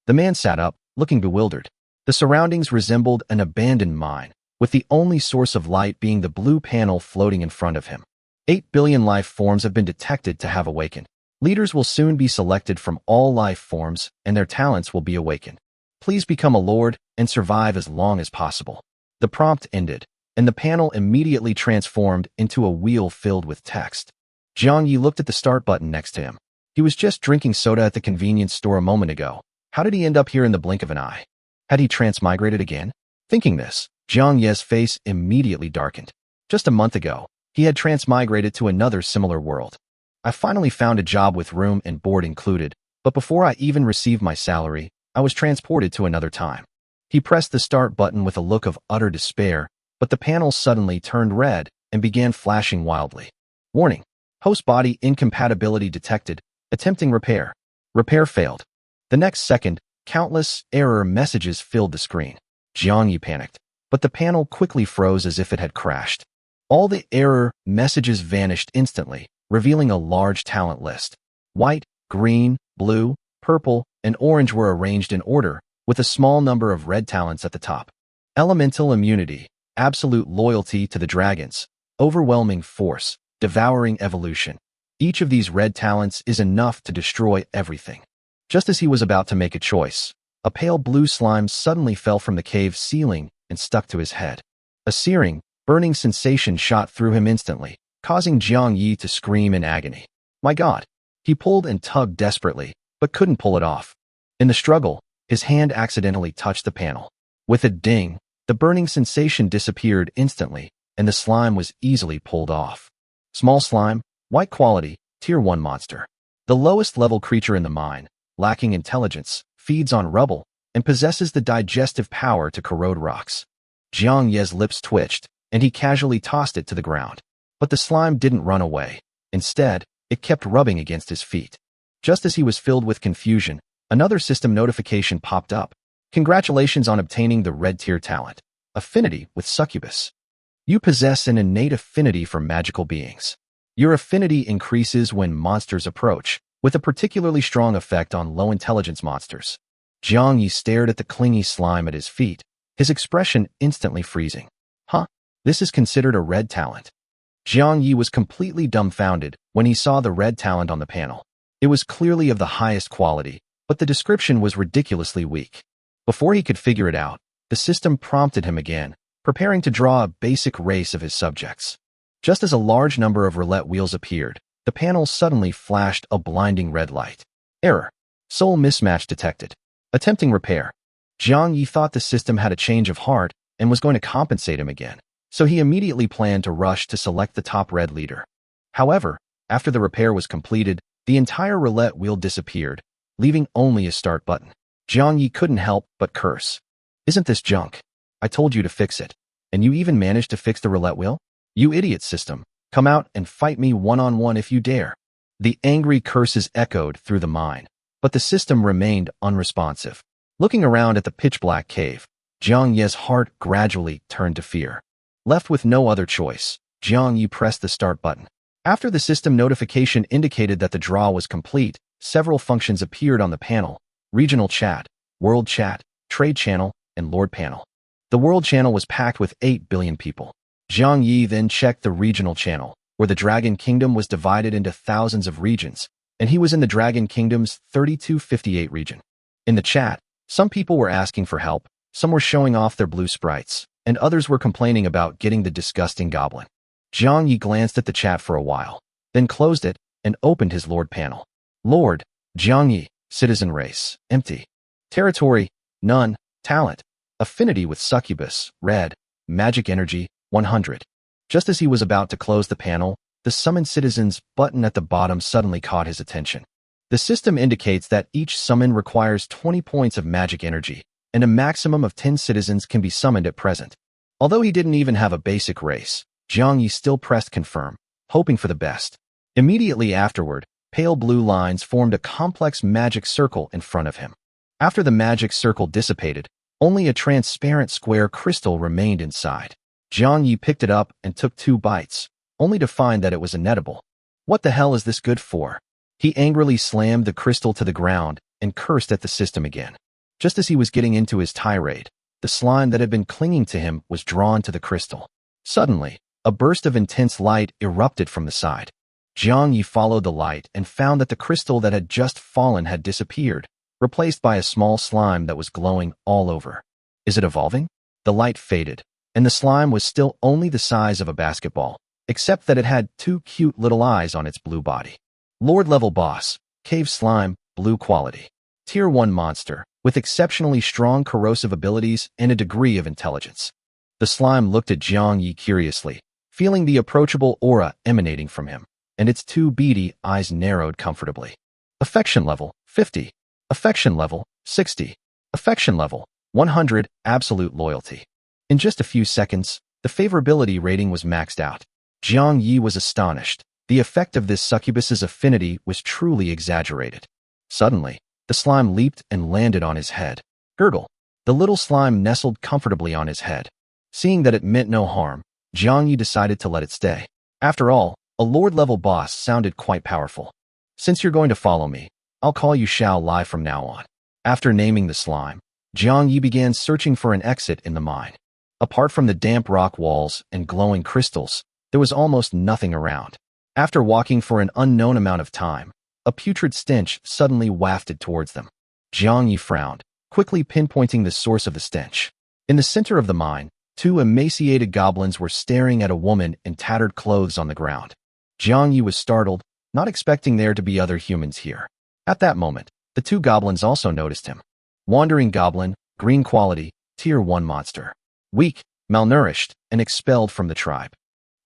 The man sat up, looking bewildered. The surroundings resembled an abandoned mine, with the only source of light being the blue panel floating in front of him. 8 billion life forms have been detected to have awakened. Leaders will soon be selected from all life forms, and their talents will be awakened. Please become a lord and survive as long as possible. The prompt ended, and the panel immediately transformed into a wheel filled with text. Jiang Yi looked at the start button next to him. He was just drinking soda at the convenience store a moment ago. How did he end up here in the blink of an eye? Had he transmigrated again? Thinking this, Jiang Ye's face immediately darkened. Just a month ago, he had transmigrated to another similar world. I finally found a job with room and board included, but before I even received my salary, I was transported to another time. He pressed the start button with a look of utter despair, but the panel suddenly turned red and began flashing wildly. Warning: host body incompatibility detected. Attempting repair. Repair failed. The next second, countless error messages filled the screen. Jiang Yi panicked, but the panel quickly froze as if it had crashed. All the error messages vanished instantly, revealing a large talent list. White, green, blue, purple, and orange were arranged in order, with a small number of red talents at the top. Elemental immunity, absolute loyalty to the dragons, overwhelming force, devouring evolution. Each of these red talents is enough to destroy everything. Just as he was about to make a choice, a pale blue slime suddenly fell from the cave ceiling and stuck to his head. A searing, burning sensation shot through him instantly, causing Jiang Yi to scream in agony. My God! He pulled and tugged desperately, but couldn't pull it off. In the struggle, his hand accidentally touched the panel. With a ding, the burning sensation disappeared instantly, and the slime was easily pulled off. Small slime, white quality, tier 1 monster. The lowest level creature in the mine, lacking intelligence, feeds on rubble, and possesses the digestive power to corrode rocks. Jiang Ye's lips twitched, and he casually tossed it to the ground. But the slime didn't run away. Instead, it kept rubbing against his feet. Just as he was filled with confusion, another system notification popped up. Congratulations on obtaining the red tier talent, Affinity with Succubus. You possess an innate affinity for magical beings. Your affinity increases when monsters approach, with a particularly strong effect on low-intelligence monsters. Jiang Yi stared at the clingy slime at his feet, his expression instantly freezing. Huh? This is considered a red talent. Jiang Yi was completely dumbfounded when he saw the red talent on the panel. It was clearly of the highest quality, but the description was ridiculously weak. Before he could figure it out, the system prompted him again, preparing to draw a basic race of his subjects. Just as a large number of roulette wheels appeared, the panel suddenly flashed a blinding red light. Error. Soul mismatch detected. Attempting repair. Jiang Yi thought the system had a change of heart and was going to compensate him again, so he immediately planned to rush to select the top red leader. However, after the repair was completed, the entire roulette wheel disappeared, leaving only a start button. Jiang Yi couldn't help but curse. Isn't this junk? I told you to fix it. And you even managed to fix the roulette wheel? You idiot system. Come out and fight me one-on-one if you dare. The angry curses echoed through the mine, but the system remained unresponsive. Looking around at the pitch-black cave, Jiang Ye's heart gradually turned to fear. Left with no other choice, Jiang Yi pressed the start button. After the system notification indicated that the draw was complete, several functions appeared on the panel: regional chat, world chat, trade channel, and lord panel. The world channel was packed with 8 billion people. Jiang Yi then checked the regional channel, where the Dragon Kingdom was divided into thousands of regions, and he was in the Dragon Kingdom's 3258 region. In the chat, some people were asking for help, some were showing off their blue sprites, and others were complaining about getting the disgusting goblin. Jiang Yi glanced at the chat for a while, then closed it and opened his Lord panel. Lord, Jiang Yi, citizen race, empty. Territory, none. Talent, affinity with succubus, red. Magic energy, 100. Just as he was about to close the panel, the Summon Citizens button at the bottom suddenly caught his attention. The system indicates that each summon requires 20 points of magic energy, and a maximum of 10 citizens can be summoned at present. Although he didn't even have a basic race, Jiang Yi still pressed confirm, hoping for the best. Immediately afterward, pale blue lines formed a complex magic circle in front of him. After the magic circle dissipated, only a transparent square crystal remained inside. Jiang Yi picked it up and took 2 bites, only to find that it was inedible. What the hell is this good for? He angrily slammed the crystal to the ground and cursed at the system again. Just as he was getting into his tirade, the slime that had been clinging to him was drawn to the crystal. Suddenly, a burst of intense light erupted from the side. Jiang Yi followed the light and found that the crystal that had just fallen had disappeared, replaced by a small slime that was glowing all over. Is it evolving? The light faded, and the slime was still only the size of a basketball, except that it had two cute little eyes on its blue body. Lord-level boss, cave slime, blue quality. Tier 1 monster, with exceptionally strong corrosive abilities and a degree of intelligence. The slime looked at Jiang Yi curiously, feeling the approachable aura emanating from him, and its two beady eyes narrowed comfortably. Affection level, 50. Affection level, 60. Affection level, 100. Absolute loyalty. In just a few seconds, the favorability rating was maxed out. Jiang Yi was astonished. The effect of this succubus's affinity was truly exaggerated. Suddenly, the slime leaped and landed on his head. Gurgle. The little slime nestled comfortably on his head. Seeing that it meant no harm, Jiang Yi decided to let it stay. After all, a lord-level boss sounded quite powerful. Since you're going to follow me, I'll call you Xiao Lai from now on. After naming the slime, Jiang Yi began searching for an exit in the mine. Apart from the damp rock walls and glowing crystals, there was almost nothing around. After walking for an unknown amount of time, a putrid stench suddenly wafted towards them. Jiang Yi frowned, quickly pinpointing the source of the stench. In the center of the mine, two emaciated goblins were staring at a woman in tattered clothes on the ground. Jiang Yi was startled, not expecting there to be other humans here. At that moment, the two goblins also noticed him. Wandering goblin, green quality, tier 1 monster. Weak, malnourished, and expelled from the tribe.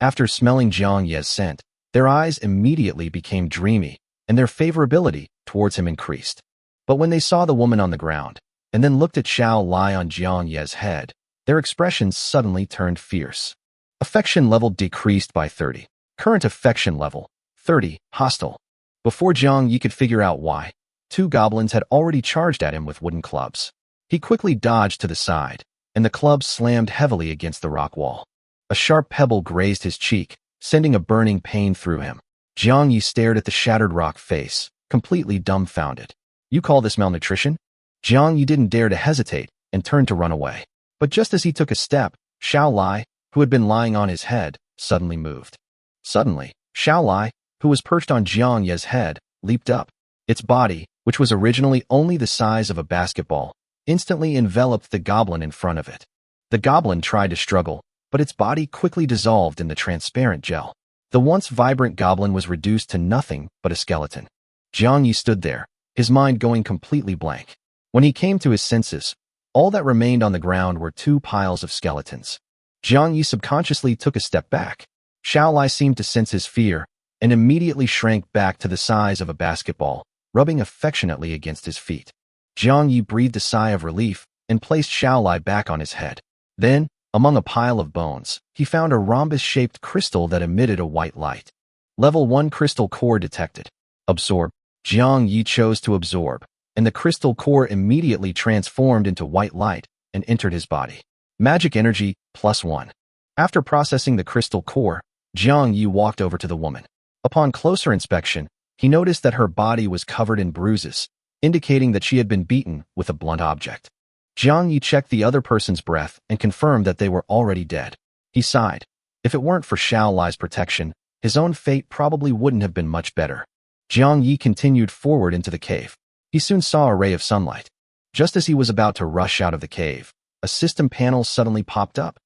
After smelling Jiang Yi's scent, their eyes immediately became dreamy, and their favorability towards him increased. But when they saw the woman on the ground, and then looked at Xiao Lai on Jiang Yi's head, their expressions suddenly turned fierce. Affection level decreased by 30. Current affection level, 30, hostile. Before Jiang Yi could figure out why, two goblins had already charged at him with wooden clubs. He quickly dodged to the side, and the clubs slammed heavily against the rock wall. A sharp pebble grazed his cheek, sending a burning pain through him. Jiang Yi stared at the shattered rock face, completely dumbfounded. You call this malnutrition? Jiang Yi didn't dare to hesitate and turned to run away. But just as he took a step, Xiao Lai, who had been lying on his head, suddenly moved. Suddenly, Xiao Lai, who was perched on Jiang Yi's head, leaped up. Its body, which was originally only the size of a basketball, instantly enveloped the goblin in front of it. The goblin tried to struggle, but its body quickly dissolved in the transparent gel. The once vibrant goblin was reduced to nothing but a skeleton. Jiang Yi stood there, his mind going completely blank. When he came to his senses, all that remained on the ground were two piles of skeletons. Jiang Yi subconsciously took a step back. Xiao Lai seemed to sense his fear, and immediately shrank back to the size of a basketball, rubbing affectionately against his feet. Jiang Yi breathed a sigh of relief and placed Xiao Lai back on his head. Then, among a pile of bones, he found a rhombus-shaped crystal that emitted a white light. Level 1 crystal core detected. Absorb. Jiang Yi chose to absorb, and the crystal core immediately transformed into white light and entered his body. Magic energy, +1. After processing the crystal core, Jiang Yi walked over to the woman. Upon closer inspection, he noticed that her body was covered in bruises, indicating that she had been beaten with a blunt object. Jiang Yi checked the other person's breath and confirmed that they were already dead. He sighed. If it weren't for Xiao Lai's protection, his own fate probably wouldn't have been much better. Jiang Yi continued forward into the cave. He soon saw a ray of sunlight. Just as he was about to rush out of the cave, a system panel suddenly popped up.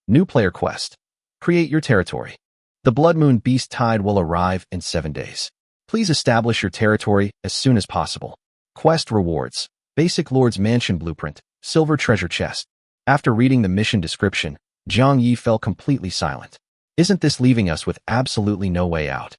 New player quest. Create your territory. The Blood Moon Beast Tide will arrive in 7 days. Please establish your territory as soon as possible. Quest rewards. Basic Lord's Mansion Blueprint. Silver Treasure Chest. After reading the mission description, Jiang Yi fell completely silent. Isn't this leaving us with absolutely no way out?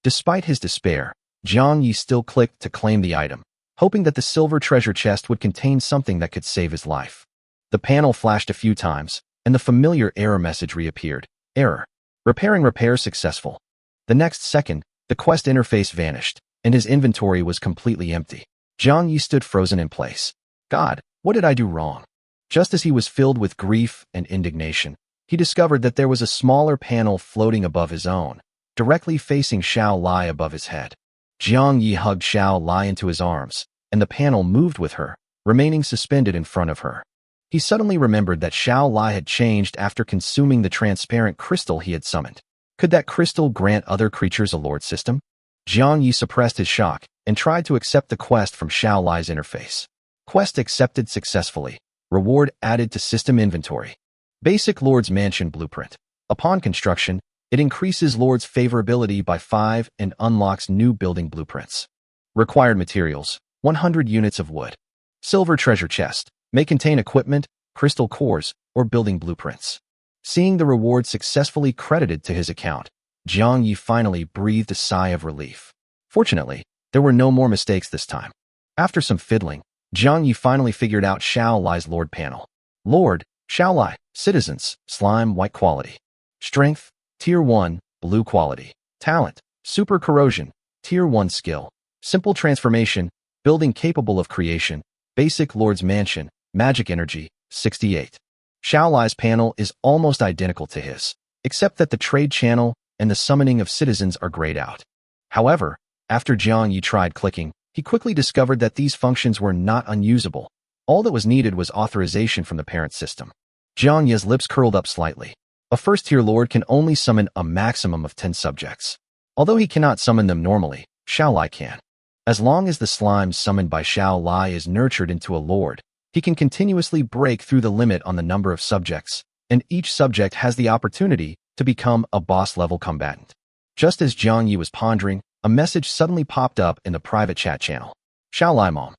Despite his despair, Jiang Yi still clicked to claim the item, hoping that the silver treasure chest would contain something that could save his life. The panel flashed a few times, and the familiar error message reappeared. Error. Repairing repair successful. The next second, the quest interface vanished, and his inventory was completely empty. Jiang Yi stood frozen in place. God, what did I do wrong? Just as he was filled with grief and indignation, he discovered that there was a smaller panel floating above his own, directly facing Xiao Lai above his head. Jiang Yi hugged Xiao Lai into his arms, and the panel moved with her, remaining suspended in front of her. He suddenly remembered that Xiao Lai had changed after consuming the transparent crystal he had summoned. Could that crystal grant other creatures a lord system? Jiang Yi suppressed his shock and tried to accept the quest from Xiao Lai's interface. Quest accepted successfully. Reward added to system inventory. Basic Lord's Mansion Blueprint. Upon construction, it increases Lord's favorability by 5 and unlocks new building blueprints. Required materials, 100 units of wood. Silver treasure chest. May contain equipment, crystal cores, or building blueprints. Seeing the reward successfully credited to his account, Jiang Yi finally breathed a sigh of relief. Fortunately, there were no more mistakes this time. After some fiddling, Jiang Yi finally figured out Xiao Lai's Lord panel. Lord, Xiao Lai, Citizens, Slime, White quality. Strength, Tier 1, Blue quality. Talent, Super Corrosion, Tier 1 skill. Simple Transformation, Building capable of creation. Basic Lord's Mansion, Magic Energy, 68. Xiao Lai's panel is almost identical to his, except that the trade channel and the summoning of citizens are grayed out. However, after Jiang Yi tried clicking, he quickly discovered that these functions were not unusable. All that was needed was authorization from the parent system. Jiang Yi's lips curled up slightly. A first-tier lord can only summon a maximum of 10 subjects. Although he cannot summon them normally, Xiao Lai can. As long as the slime summoned by Xiao Lai is nurtured into a lord, he can continuously break through the limit on the number of subjects, and each subject has the opportunity to become a boss-level combatant. Just as Jiang Yi was pondering, a message suddenly popped up in the private chat channel. Xiao Lai Mom.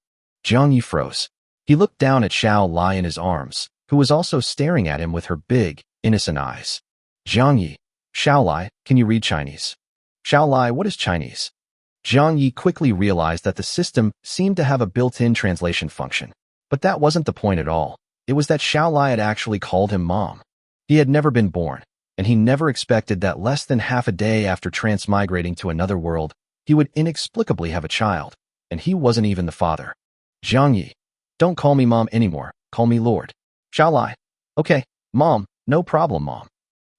Jiang Yi froze. He looked down at Xiao Lai in his arms, who was also staring at him with her big, innocent eyes. Jiang Yi. Xiao Lai, can you read Chinese? Xiao Lai, what is Chinese? Jiang Yi quickly realized that the system seemed to have a built-in translation function. But that wasn't the point at all. It was that Xiao Lai had actually called him Mom. He had never been born, and he never expected that less than half a day after transmigrating to another world, he would inexplicably have a child, and he wasn't even the father. Jiang Yi. Don't call me Mom anymore, call me Lord. Xiao Lai. Okay, Mom, no problem, Mom.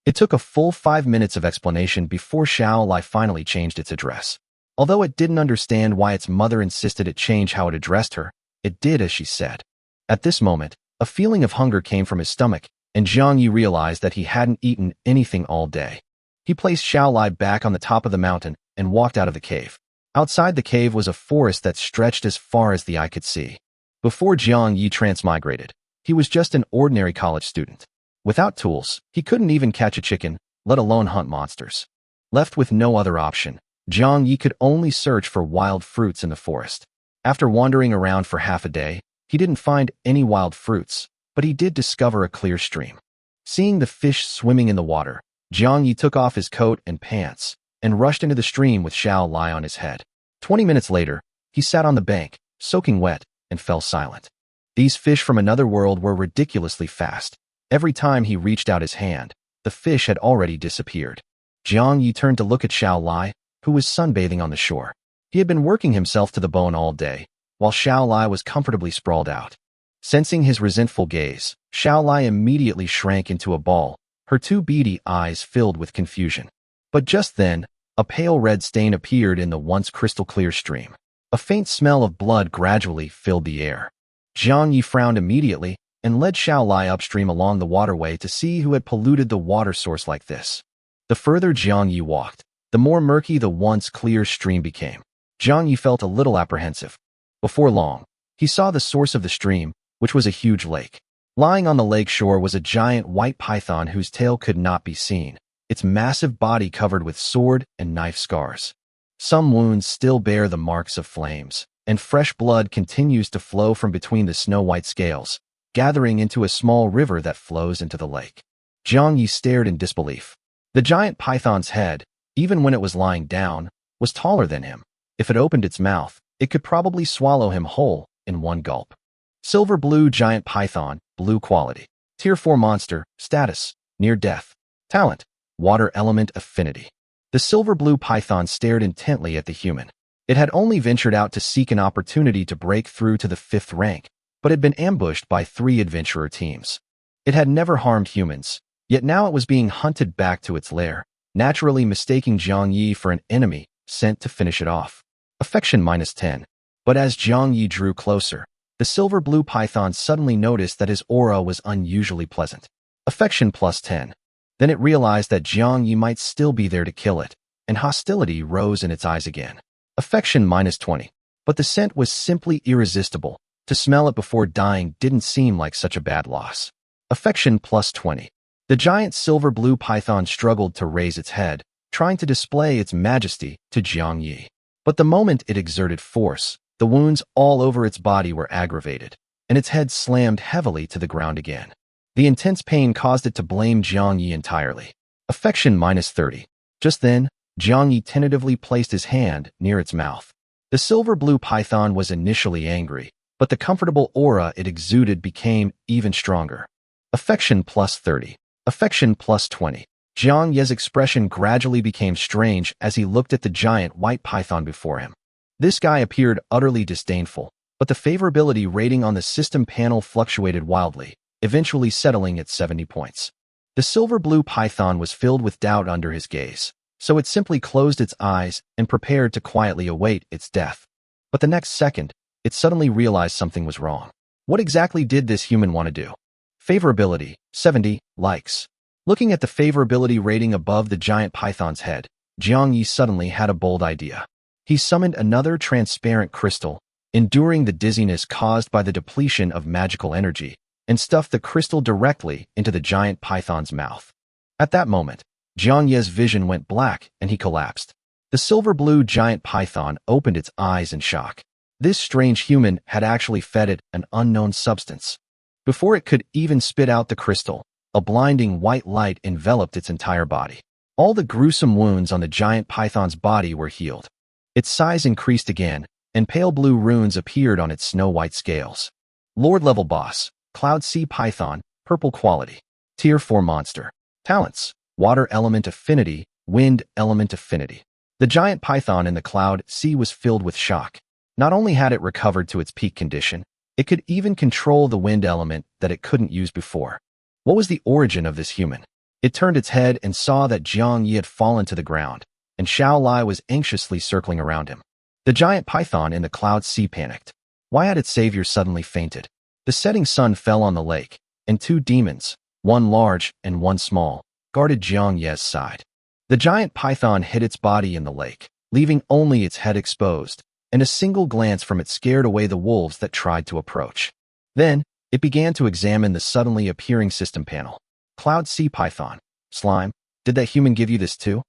It took a full 5 minutes of explanation before Xiao Lai finally changed its address. Although it didn't understand why its mother insisted it change how it addressed her, it did as she said. At this moment, a feeling of hunger came from his stomach, and Jiang Yi realized that he hadn't eaten anything all day. He placed Xiao Lai back on the top of the mountain and walked out of the cave. Outside the cave was a forest that stretched as far as the eye could see. Before Jiang Yi transmigrated, he was just an ordinary college student. Without tools, he couldn't even catch a chicken, let alone hunt monsters. Left with no other option, Jiang Yi could only search for wild fruits in the forest. After wandering around for half a day, he didn't find any wild fruits, but he did discover a clear stream. Seeing the fish swimming in the water, Jiang Yi took off his coat and pants and rushed into the stream with Xiao Lai on his head. 20 minutes later, he sat on the bank, soaking wet, and fell silent. These fish from another world were ridiculously fast. Every time he reached out his hand, the fish had already disappeared. Jiang Yi turned to look at Xiao Lai, who was sunbathing on the shore. He had been working himself to the bone all day, while Xiao Lai was comfortably sprawled out. Sensing his resentful gaze, Xiao Lai immediately shrank into a ball, her two beady eyes filled with confusion. But just then, a pale red stain appeared in the once crystal-clear stream. A faint smell of blood gradually filled the air. Jiang Yi frowned immediately and led Xiao Lai upstream along the waterway to see who had polluted the water source like this. The further Jiang Yi walked, the more murky the once clear stream became. Jiang Yi felt a little apprehensive. Before long, he saw the source of the stream, which was a huge lake. Lying on the lake shore was a giant white python whose tail could not be seen, its massive body covered with sword and knife scars. Some wounds still bear the marks of flames, and fresh blood continues to flow from between the snow-white scales, gathering into a small river that flows into the lake. Jiang Yi stared in disbelief. The giant python's head, even when it was lying down, was taller than him. If it opened its mouth, it could probably swallow him whole in one gulp. Silver blue giant python, blue quality. Tier 4 monster, status, near death. Talent, water element affinity. The silver blue python stared intently at the human. It had only ventured out to seek an opportunity to break through to the 5th rank, but had been ambushed by 3 adventurer teams. It had never harmed humans, yet now it was being hunted back to its lair, naturally mistaking Jiang Yi for an enemy sent to finish it off. Affection -10. But as Jiang Yi drew closer, The silver-blue python suddenly noticed that his aura was unusually pleasant. Affection +10. Then it realized that Jiang Yi might still be there to kill it, and hostility rose in its eyes again. Affection -20. But the scent was simply irresistible. To smell it before dying didn't seem like such a bad loss. Affection +20. The giant silver-blue python struggled to raise its head, trying to display its majesty to Jiang Yi. But the moment it exerted force, the wounds all over its body were aggravated, and its head slammed heavily to the ground again. The intense pain caused it to blame Jiang Yi entirely. Affection -30. Just then, Jiang Yi tentatively placed his hand near its mouth. The silver-blue python was initially angry, but the comfortable aura it exuded became even stronger. Affection +30. Affection +20. Jiang Yi's expression gradually became strange as he looked at the giant white python before him. This guy appeared utterly disdainful, but the favorability rating on the system panel fluctuated wildly, eventually settling at 70 points. The silver-blue python was filled with doubt under his gaze, so it simply closed its eyes and prepared to quietly await its death. But the next second, it suddenly realized something was wrong. What exactly did this human want to do? Favorability, 70, likes. Looking at the favorability rating above the giant python's head, Jiang Yi suddenly had a bold idea. He summoned another transparent crystal, enduring the dizziness caused by the depletion of magical energy, and stuffed the crystal directly into the giant python's mouth. At that moment, Jiang Yi's vision went black and he collapsed. The silver-blue giant python opened its eyes in shock. This strange human had actually fed it an unknown substance. Before it could even spit out the crystal, a blinding white light enveloped its entire body. All the gruesome wounds on the giant python's body were healed. Its size increased again, and pale blue runes appeared on its snow-white scales. Lord-level boss, Cloud Sea Python, purple quality. Tier 4 monster. Talents, water element affinity, wind element affinity. The giant python in the Cloud Sea was filled with shock. Not only had it recovered to its peak condition, it could even control the wind element that it couldn't use before. What was the origin of this human? It turned its head and saw that Jiang Yi had fallen to the ground, and Xiao Lai was anxiously circling around him. The giant python in the Cloud Sea panicked. Why had its savior suddenly fainted? The setting sun fell on the lake, and two demons, one large and one small, guarded Jiang Yi's side. The giant python hid its body in the lake, leaving only its head exposed, and a single glance from it scared away the wolves that tried to approach. Then, it began to examine the suddenly appearing system panel. Cloud Sea Python. Slime, did that human give you this too?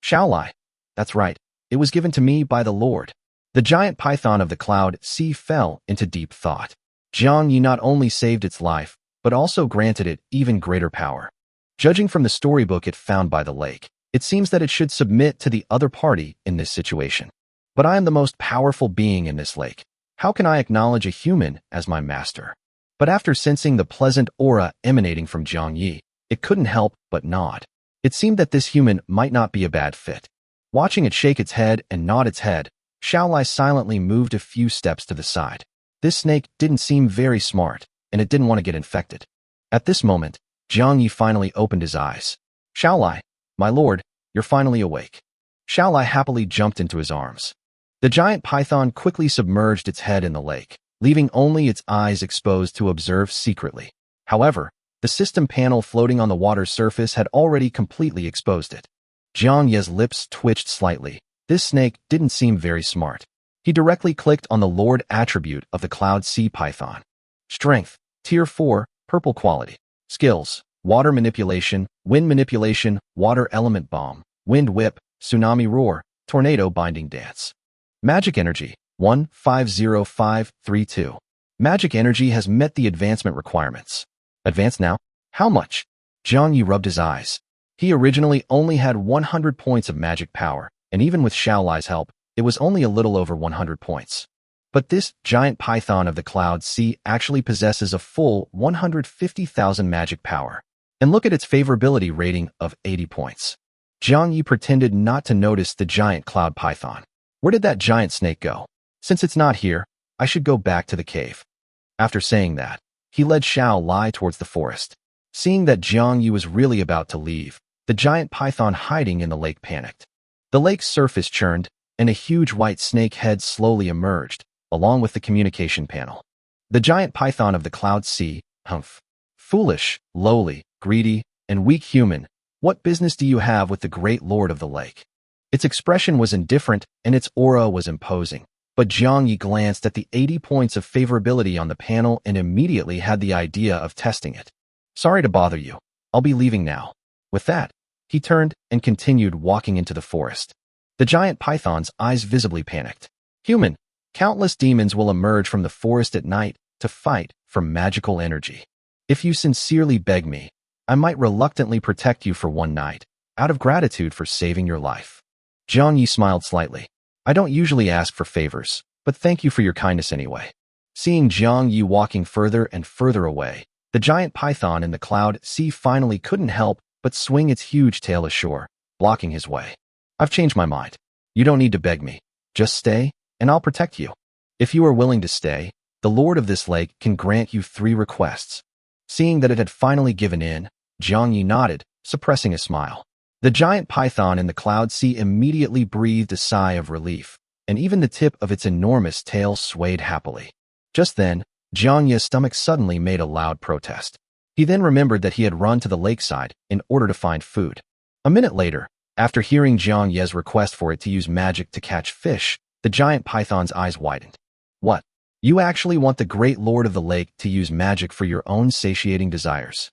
Xiao Lai. That's right, it was given to me by the Lord. The giant python of the Cloud Sea fell into deep thought. Jiang Yi not only saved its life, but also granted it even greater power. Judging from the storybook it found by the lake, it seems that it should submit to the other party in this situation. But I am the most powerful being in this lake. How can I acknowledge a human as my master? But after sensing the pleasant aura emanating from Jiang Yi, it couldn't help but nod. It seemed that this human might not be a bad fit. Watching it shake its head and nod its head, Xiao Lai silently moved a few steps to the side. This snake didn't seem very smart, and it didn't want to get infected. At this moment, Jiang Yi finally opened his eyes. Xiao Lai, my lord, you're finally awake. Xiao Lai happily jumped into his arms. The giant python quickly submerged its head in the lake, leaving only its eyes exposed to observe secretly. However, the system panel floating on the water's surface had already completely exposed it. Jiang Yi's lips twitched slightly. This snake didn't seem very smart. He directly clicked on the Lord attribute of the Cloud Sea Python. Strength, Tier 4, purple quality. Skills, water manipulation, water element bomb, wind whip, tsunami roar, tornado binding dance. Magic energy, 150532. Magic energy has met the advancement requirements. Advanced now? How much? Jiang Yi rubbed his eyes. He originally only had 100 points of magic power, and even with Xiao Lai's help, it was only a little over 100 points. But this giant python of the Cloud Sea actually possesses a full 150,000 magic power. And look at its favorability rating of 80 points. Jiang Yi pretended not to notice the giant cloud python. Where did that giant snake go? Since it's not here, I should go back to the cave. After saying that, he led Xiao Lai towards the forest. Seeing that Jiang Yi was really about to leave, the giant python hiding in the lake panicked. The lake's surface churned, and a huge white snake head slowly emerged, along with the communication panel. The giant python of the cloud sea, humph. Foolish, lowly, greedy, and weak human, what business do you have with the great lord of the lake? Its expression was indifferent and its aura was imposing. But Jiang Yi glanced at the 80 points of favorability on the panel and immediately had the idea of testing it. Sorry to bother you. I'll be leaving now. With that, he turned and continued walking into the forest. The giant python's eyes visibly panicked. Human, countless demons will emerge from the forest at night to fight for magical energy. If you sincerely beg me, I might reluctantly protect you for one night, out of gratitude for saving your life. Jiang Yi smiled slightly. I don't usually ask for favors, but thank you for your kindness anyway. Seeing Jiang Yi walking further and further away, the giant python in the cloud sea finally couldn't help but swing its huge tail ashore, blocking his way. I've changed my mind. You don't need to beg me. Just stay, and I'll protect you. If you are willing to stay, the lord of this lake can grant you 3 requests. Seeing that it had finally given in, Jiang Yi nodded, suppressing a smile. The giant python in the cloud sea immediately breathed a sigh of relief, and even the tip of its enormous tail swayed happily. Just then, Jiang Yi's stomach suddenly made a loud protest. He then remembered that he had run to the lakeside in order to find food. A minute later, after hearing Jiang Yi's request for it to use magic to catch fish, the giant python's eyes widened. What? You actually want the great lord of the lake to use magic for your own satiating desires?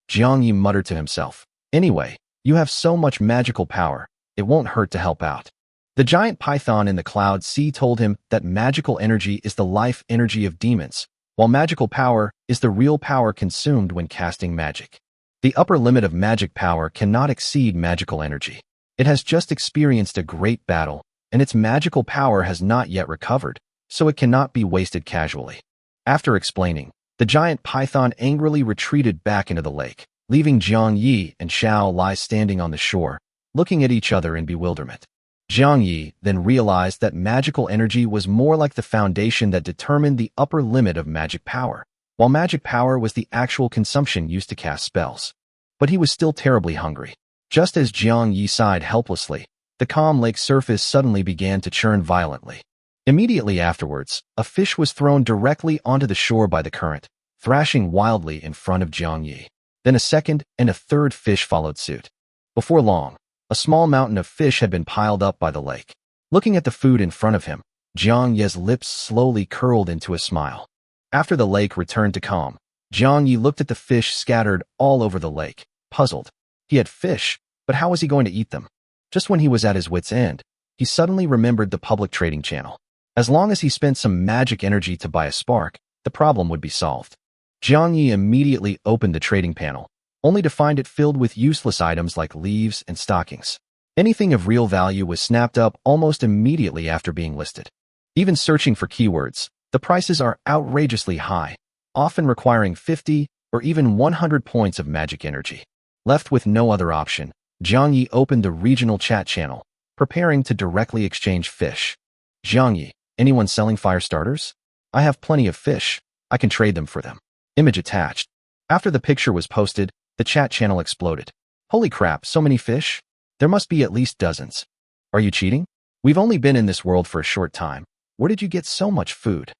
Jiang Yi muttered to himself. Anyway, you have so much magical power, it won't hurt to help out. The giant python in the cloud sea told him that magical energy is the life energy of demons, while magical power is the real power consumed when casting magic. The upper limit of magic power cannot exceed magical energy. It has just experienced a great battle, and its magical power has not yet recovered, so it cannot be wasted casually. After explaining, the giant python angrily retreated back into the lake, leaving Jiang Yi and Xiao Lai standing on the shore, looking at each other in bewilderment. Jiang Yi then realized that magical energy was more like the foundation that determined the upper limit of magic power, while magic power was the actual consumption used to cast spells. But he was still terribly hungry. Just as Jiang Yi sighed helplessly, the calm lake surface suddenly began to churn violently. Immediately afterwards, a fish was thrown directly onto the shore by the current, thrashing wildly in front of Jiang Yi. Then a second and a third fish followed suit. Before long, a small mountain of fish had been piled up by the lake. Looking at the food in front of him, Jiang Yi's lips slowly curled into a smile. After the lake returned to calm, Jiang Yi looked at the fish scattered all over the lake, puzzled. He had fish, but how was he going to eat them? Just when he was at his wit's end, he suddenly remembered the public trading channel. As long as he spent some magic energy to buy a spark, the problem would be solved. Jiang Yi immediately opened the trading panel, only to find it filled with useless items like leaves and stockings. Anything of real value was snapped up almost immediately after being listed. Even searching for keywords, the prices are outrageously high, often requiring 50 or even 100 points of magic energy. Left with no other option, Jiang Yi opened the regional chat channel, preparing to directly exchange fish. Jiang Yi, anyone selling fire starters? I have plenty of fish. I can trade them for them. Image attached. After the picture was posted, the chat channel exploded. Holy crap, so many fish? There must be at least dozens. Are you cheating? We've only been in this world for a short time. Where did you get so much food?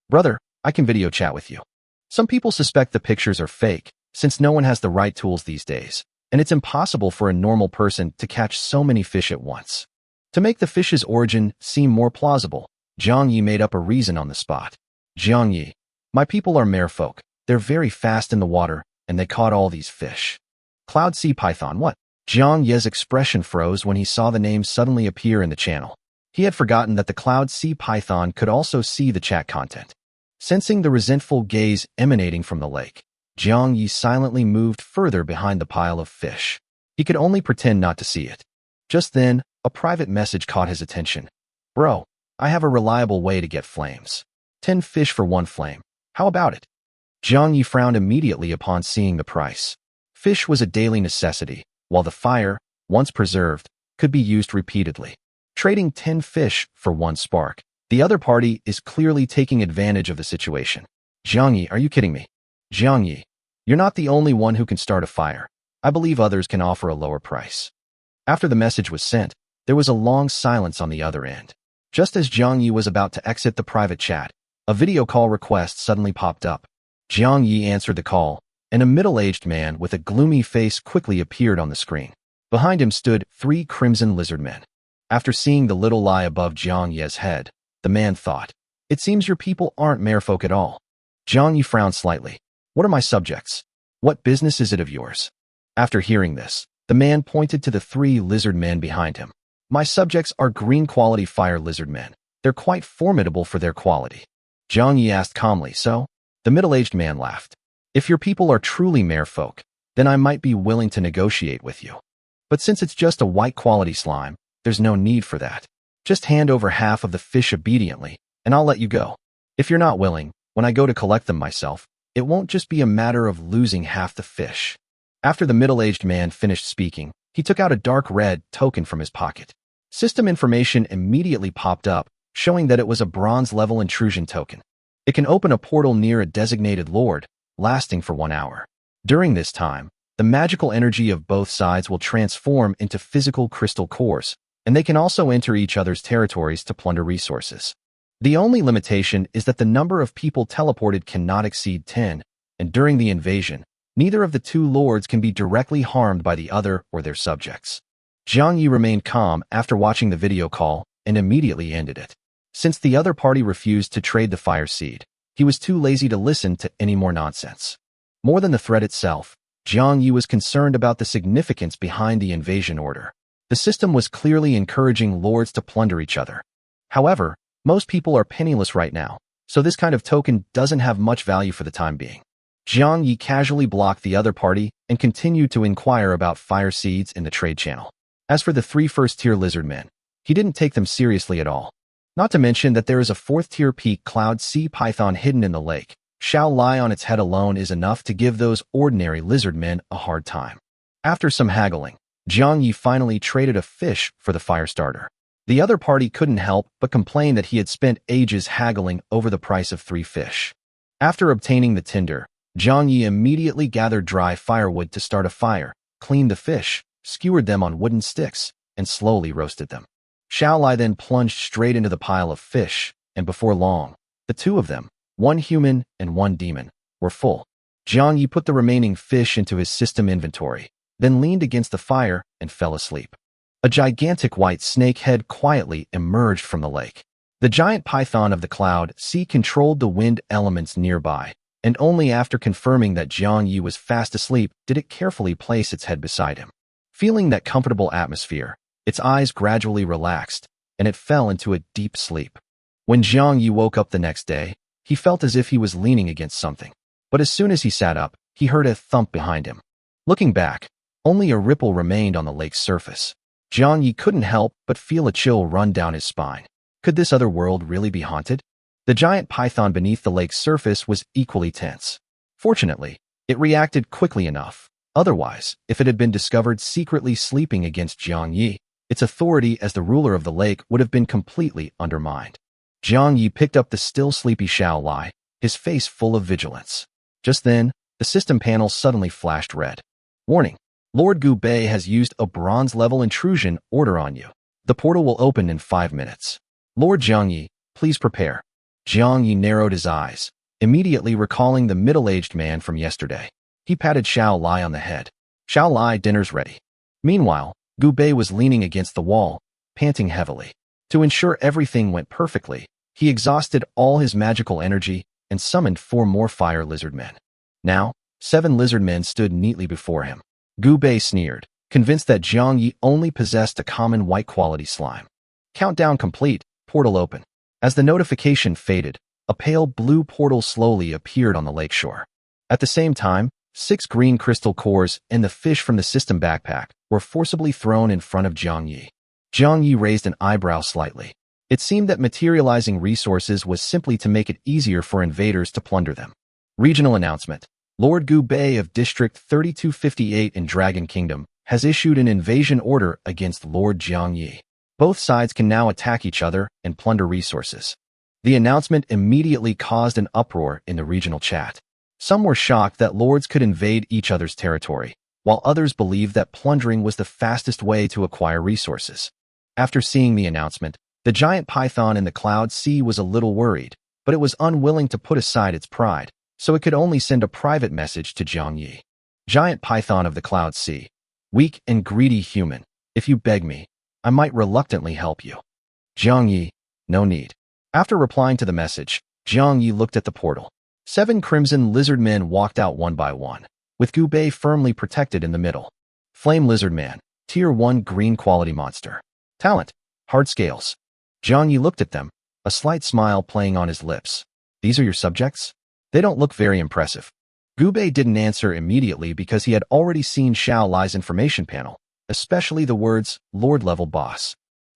Brother, I can video chat with you. Some people suspect the pictures are fake, since no one has the right tools these days, and it's impossible for a normal person to catch so many fish at once. To make the fish's origin seem more plausible, Jiang Yi made up a reason on the spot. Jiang Yi, my people are merfolk. They're very fast in the water, and they caught all these fish. Cloud Sea Python, what? Jiang Yi's expression froze when he saw the name suddenly appear in the channel. He had forgotten that the Cloud Sea Python could also see the chat content. Sensing the resentful gaze emanating from the lake, Jiang Yi silently moved further behind the pile of fish. He could only pretend not to see it. Just then, a private message caught his attention. Bro, I have a reliable way to get flames. 10 fish for 1 flame. How about it? Jiang Yi frowned immediately upon seeing the price. Fish was a daily necessity, while the fire, once preserved, could be used repeatedly. Trading 10 fish for 1 spark. The other party is clearly taking advantage of the situation. Jiang Yi, are you kidding me? Jiang Yi, you're not the only one who can start a fire. I believe others can offer a lower price. After the message was sent, there was a long silence on the other end. Just as Jiang Yi was about to exit the private chat, A video call request suddenly popped up. Jiang Yi answered the call, and a middle-aged man with a gloomy face quickly appeared on the screen. Behind him stood 3 crimson lizard men. After seeing the little lie above Jiang Yi's head, the man thought, "It seems your people aren't merfolk at all." Jiang Yi frowned slightly. "What are my subjects? What business is it of yours?" After hearing this, the man pointed to the 3 lizard men behind him. "My subjects are green-quality fire lizard men. They're quite formidable for their quality." Jiang Yi asked calmly, "So?" The middle-aged man laughed. "If your people are truly merfolk, then I might be willing to negotiate with you. But since it's just a white-quality slime, there's no need for that. Just hand over half of the fish obediently, and I'll let you go. If you're not willing, when I go to collect them myself, it won't just be a matter of losing half the fish." After the middle-aged man finished speaking, he took out a dark red token from his pocket. System information immediately popped up, showing that it was a bronze-level intrusion token. It can open a portal near a designated lord, lasting for 1 hour. During this time, the magical energy of both sides will transform into physical crystal cores, and they can also enter each other's territories to plunder resources. The only limitation is that the number of people teleported cannot exceed 10, and during the invasion, neither of the 2 lords can be directly harmed by the other or their subjects. Jiang Yi remained calm after watching the video call and immediately ended it. Since the other party refused to trade the fire seed, he was too lazy to listen to any more nonsense. More than the threat itself, Jiang Yi was concerned about the significance behind the invasion order. The system was clearly encouraging lords to plunder each other. However, most people are penniless right now, so this kind of token doesn't have much value for the time being. Jiang Yi casually blocked the other party and continued to inquire about fire seeds in the trade channel. As for the 3 first-tier lizard men, he didn't take them seriously at all. Not to mention that there is a 4th-tier peak cloud sea python hidden in the lake. Shao Lai on its head alone is enough to give those ordinary lizard men a hard time. After some haggling, Jiang Yi finally traded a fish for the fire starter. The other party couldn't help but complain that he had spent ages haggling over the price of 3 fish. After obtaining the tinder, Jiang Yi immediately gathered dry firewood to start a fire, cleaned the fish, skewered them on wooden sticks, and slowly roasted them. Shao Lai then plunged straight into the pile of fish, and before long, the 2 of them, 1 human and 1 demon, were full. Jiang Yi put the remaining fish into his system inventory, then leaned against the fire and fell asleep. A gigantic white snake head quietly emerged from the lake. The giant python of the cloud sea controlled the wind elements nearby, and only after confirming that Jiang Yi was fast asleep did it carefully place its head beside him. Feeling that comfortable atmosphere, its eyes gradually relaxed, and it fell into a deep sleep. When Jiang Yi woke up the next day, he felt as if he was leaning against something. But as soon as he sat up, he heard a thump behind him. Looking back, only a ripple remained on the lake's surface. Jiang Yi couldn't help but feel a chill run down his spine. Could this other world really be haunted? The giant python beneath the lake's surface was equally tense. Fortunately, it reacted quickly enough. Otherwise, if it had been discovered secretly sleeping against Jiang Yi, its authority as the ruler of the lake would have been completely undermined. Jiang Yi picked up the still sleepy Shao Lai, his face full of vigilance. Just then, the system panel suddenly flashed red. "Warning! Lord Gu Bei has used a bronze-level intrusion order on you. The portal will open in 5 minutes. Lord Jiang Yi, please prepare." Jiang Yi narrowed his eyes, immediately recalling the middle-aged man from yesterday. He patted Shao Lai on the head. "Shao Lai, dinner's ready." Meanwhile, Gu Bei was leaning against the wall, panting heavily. To ensure everything went perfectly, he exhausted all his magical energy and summoned 4 more fire lizard men. Now, 7 lizard men stood neatly before him. Gu Bei sneered, convinced that Jiang Yi only possessed a common white-quality slime. Countdown complete, portal open. As the notification faded, a pale blue portal slowly appeared on the lakeshore. At the same time, 6 green crystal cores and the fish from the system backpack were forcibly thrown in front of Jiang Yi. Jiang Yi raised an eyebrow slightly. It seemed that materializing resources was simply to make it easier for invaders to plunder them. Regional announcement. Lord Gu Bei of District 3258 in Dragon Kingdom has issued an invasion order against Lord Jiang Yi. Both sides can now attack each other and plunder resources. The announcement immediately caused an uproar in the regional chat. Some were shocked that lords could invade each other's territory, while others believed that plundering was the fastest way to acquire resources. After seeing the announcement, the giant python in the cloud sea was a little worried, but it was unwilling to put aside its pride, so it could only send a private message to Jiang Yi. Giant Python of the Cloud Sea. Weak and greedy human, if you beg me, I might reluctantly help you. Jiang Yi, no need. After replying to the message, Jiang Yi looked at the portal. 7 crimson lizard men walked out one by one, with Gu Bei firmly protected in the middle. Flame Lizard Man, Tier 1 green quality monster. Talent, hard scales. Jiang Yi looked at them, a slight smile playing on his lips. These are your subjects? They don't look very impressive. Gu Bei didn't answer immediately because he had already seen Xiao Lai's information panel, especially the words, Lord-level boss.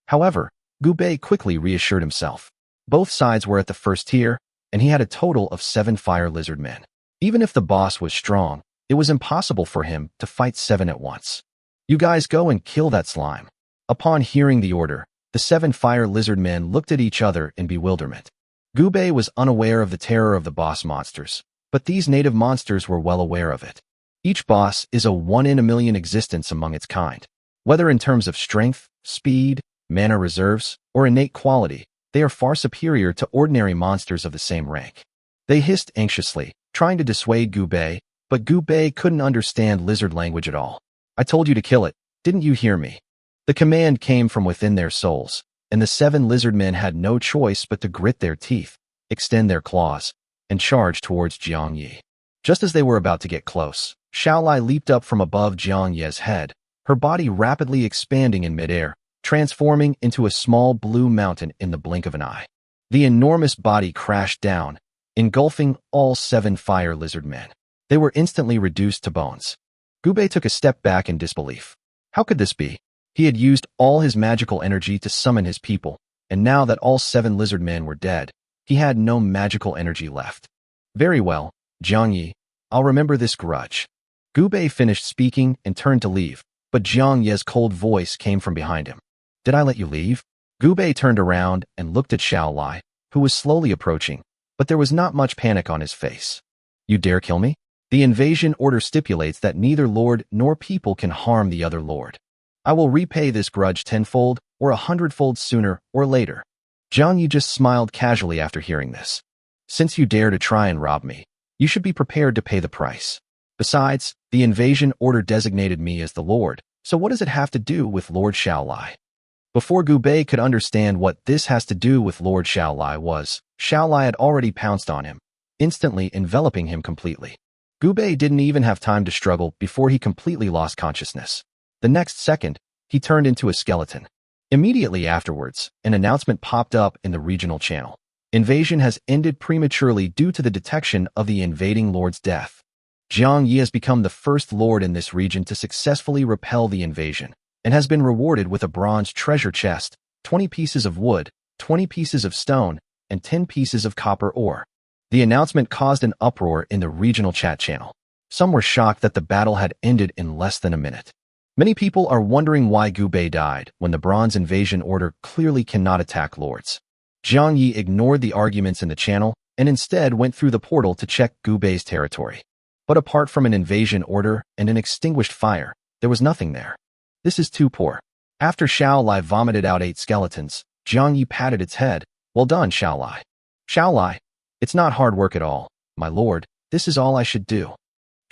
However, Gu Bei quickly reassured himself. Both sides were at the first tier, and he had a total of 7 fire lizard men. Even if the boss was strong, it was impossible for him to fight 7 at once. You guys go and kill that slime. Upon hearing the order, the 7 fire lizard men looked at each other in bewilderment. Gu Bei was unaware of the terror of the boss monsters, but these native monsters were well aware of it. Each boss is a 1 in a million existence among its kind. Whether in terms of strength, speed, mana reserves, or innate quality, they are far superior to ordinary monsters of the same rank. They hissed anxiously, trying to dissuade Gu Bei, but Gu Bei couldn't understand lizard language at all. I told you to kill it, didn't you hear me? The command came from within their souls, and the 7 lizard men had no choice but to grit their teeth, extend their claws, and charge towards Jiang Yi. Just as they were about to get close, Xiao Lai leaped up from above Jiang Yi's head, her body rapidly expanding in midair, transforming into a small blue mountain in the blink of an eye. The enormous body crashed down, engulfing all 7 fire lizard men. They were instantly reduced to bones. Gu Bei took a step back in disbelief. How could this be? He had used all his magical energy to summon his people, and now that all 7 lizard men were dead, he had no magical energy left. Very well, Jiang Yi, I'll remember this grudge. Gu Bei finished speaking and turned to leave, but Jiang Yi's cold voice came from behind him. Did I let you leave? Gu Bei turned around and looked at Xiao Lai, who was slowly approaching, but there was not much panic on his face. You dare kill me? The invasion order stipulates that neither lord nor people can harm the other lord. I will repay this grudge 10-fold or 100-fold sooner or later. Jiang Yi just smiled casually after hearing this. Since you dare to try and rob me, you should be prepared to pay the price. Besides, the invasion order designated me as the lord, so what does it have to do with Lord Xiao Lai? Before Gu Bei could understand what this has to do with Lord Xiao Lai was, Xiao Lai had already pounced on him, instantly enveloping him completely. Gu Bei didn't even have time to struggle before he completely lost consciousness. The next second, he turned into a skeleton. Immediately afterwards, an announcement popped up in the regional channel. Invasion has ended prematurely due to the detection of the invading lord's death. Jiang Yi has become the first lord in this region to successfully repel the invasion, and has been rewarded with a bronze treasure chest, 20 pieces of wood, 20 pieces of stone, and 10 pieces of copper ore. The announcement caused an uproar in the regional chat channel. Some were shocked that the battle had ended in less than a minute. Many people are wondering why Gu Bei died when the bronze invasion order clearly cannot attack lords. Jiang Yi ignored the arguments in the channel and instead went through the portal to check Gu Bei's territory. But apart from an invasion order and an extinguished fire, there was nothing there. This is too poor. After Xiao Lai vomited out 8 skeletons, Jiang Yi patted its head. Well done, Xiao Lai. Xiao Lai, it's not hard work at all, my lord, this is all I should do.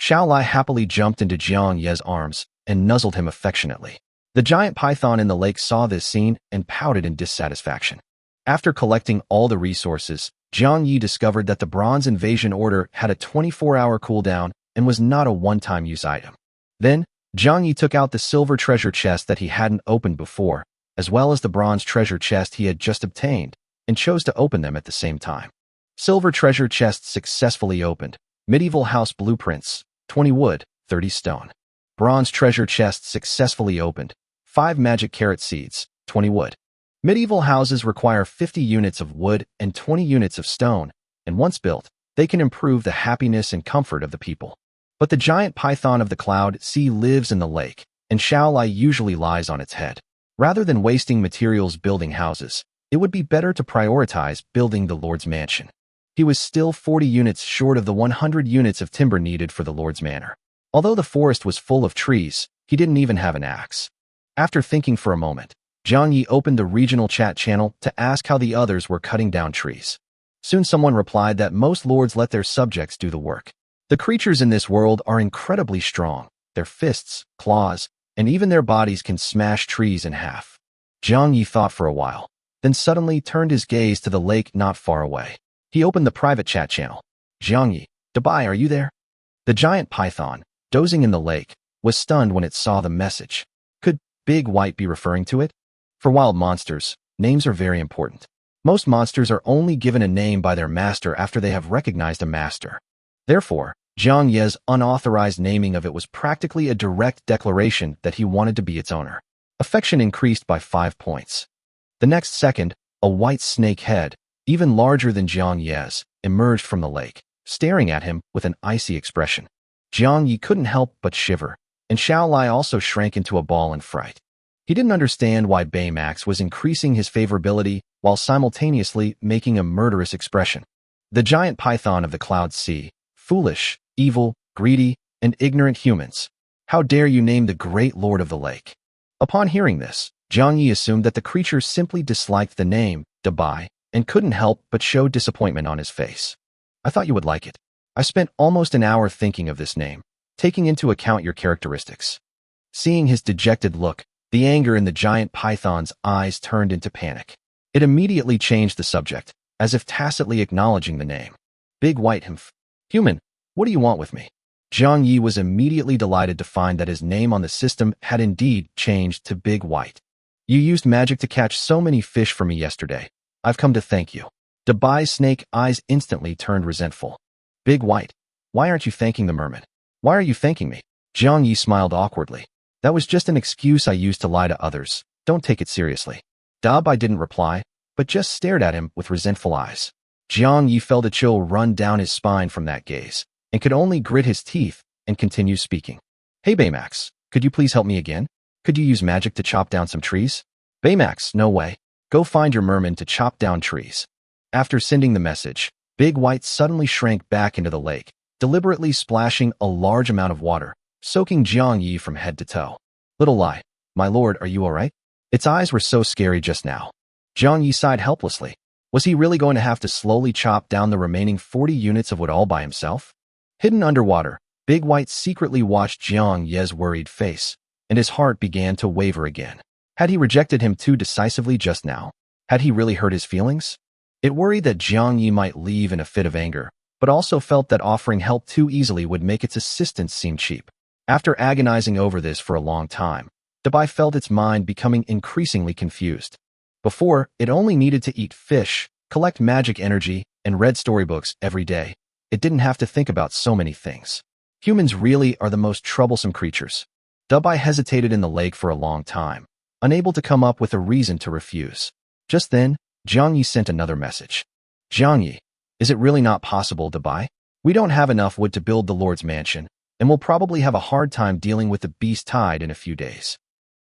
Xiao Lai happily jumped into Jiang Yi's arms and nuzzled him affectionately. The giant python in the lake saw this scene and pouted in dissatisfaction. After collecting all the resources, Jiang Yi discovered that the bronze invasion order had a 24-hour cooldown and was not a one-time use item. Then, Jiang Yi took out the silver treasure chest that he hadn't opened before, as well as the bronze treasure chest he had just obtained, and chose to open them at the same time. Silver treasure chest successfully opened. Medieval house blueprints, 20 wood, 30 stone. Bronze treasure chest successfully opened. 5 magic carrot seeds, 20 wood. Medieval houses require 50 units of wood and 20 units of stone, and once built, they can improve the happiness and comfort of the people. But the giant python of the cloud sea lives in the lake, and Xiao Lai usually lies on its head. Rather than wasting materials building houses, it would be better to prioritize building the Lord's mansion. He was still 40 units short of the 100 units of timber needed for the Lord's manor. Although the forest was full of trees, he didn't even have an axe. After thinking for a moment, Jiang Yi opened the regional chat channel to ask how the others were cutting down trees. Soon someone replied that most lords let their subjects do the work. The creatures in this world are incredibly strong. Their fists, claws, and even their bodies can smash trees in half. Jiang Yi thought for a while, then suddenly turned his gaze to the lake not far away. He opened the private chat channel. Jiang Yi, Dabai, are you there? The giant python, dozing in the lake, was stunned when it saw the message. Could Big White be referring to it? For wild monsters, names are very important. Most monsters are only given a name by their master after they have recognized a master. Therefore, Jiang Ye's unauthorized naming of it was practically a direct declaration that he wanted to be its owner. Affection increased by 5 points. The next second, a white snake head, even larger than Jiang Ye's, emerged from the lake, staring at him with an icy expression. Jiang Yi couldn't help but shiver, and Xiao Lai also shrank into a ball in fright. He didn't understand why Baymax was increasing his favorability while simultaneously making a murderous expression. The giant python of the cloud sea, foolish, evil, greedy, and ignorant humans. How dare you name the great lord of the lake? Upon hearing this, Jiang Yi assumed that the creature simply disliked the name, Dabai, and couldn't help but show disappointment on his face. I thought you would like it. I spent almost an hour thinking of this name, taking into account your characteristics. Seeing his dejected look, the anger in the giant python's eyes turned into panic. It immediately changed the subject, as if tacitly acknowledging the name. Big White Human, what do you want with me? Jiang Yi was immediately delighted to find that his name on the system had indeed changed to Big White. You used magic to catch so many fish for me yesterday. I've come to thank you. Dabai's snake eyes instantly turned resentful. Big White, why aren't you thanking the merman? Why are you thanking me? Jiang Yi smiled awkwardly. That was just an excuse I used to lie to others. Don't take it seriously. Dabai didn't reply, but just stared at him with resentful eyes. Jiang Yi felt a chill run down his spine from that gaze, and could only grit his teeth and continue speaking. Hey Baymax, could you please help me again? Could you use magic to chop down some trees? Baymax, no way. Go find your merman to chop down trees. After sending the message, Big White suddenly shrank back into the lake, deliberately splashing a large amount of water, soaking Jiang Yi from head to toe. Little lie, my lord, are you all right? Its eyes were so scary just now. Jiang Yi sighed helplessly. Was he really going to have to slowly chop down the remaining 40 units of wood all by himself? Hidden underwater, Big White secretly watched Jiang Ye's worried face, and his heart began to waver again. Had he rejected him too decisively just now? Had he really hurt his feelings? It worried that Jiang Yi might leave in a fit of anger, but also felt that offering help too easily would make its assistance seem cheap. After agonizing over this for a long time, Dabai felt its mind becoming increasingly confused. Before, it only needed to eat fish, collect magic energy, and read storybooks every day. It didn't have to think about so many things. Humans really are the most troublesome creatures. Dabai hesitated in the lake for a long time, unable to come up with a reason to refuse. Just then, Jiang Yi sent another message. Jiang Yi, is it really not possible, Dabai? We don't have enough wood to build the Lord's mansion, and we'll probably have a hard time dealing with the beast tide in a few days.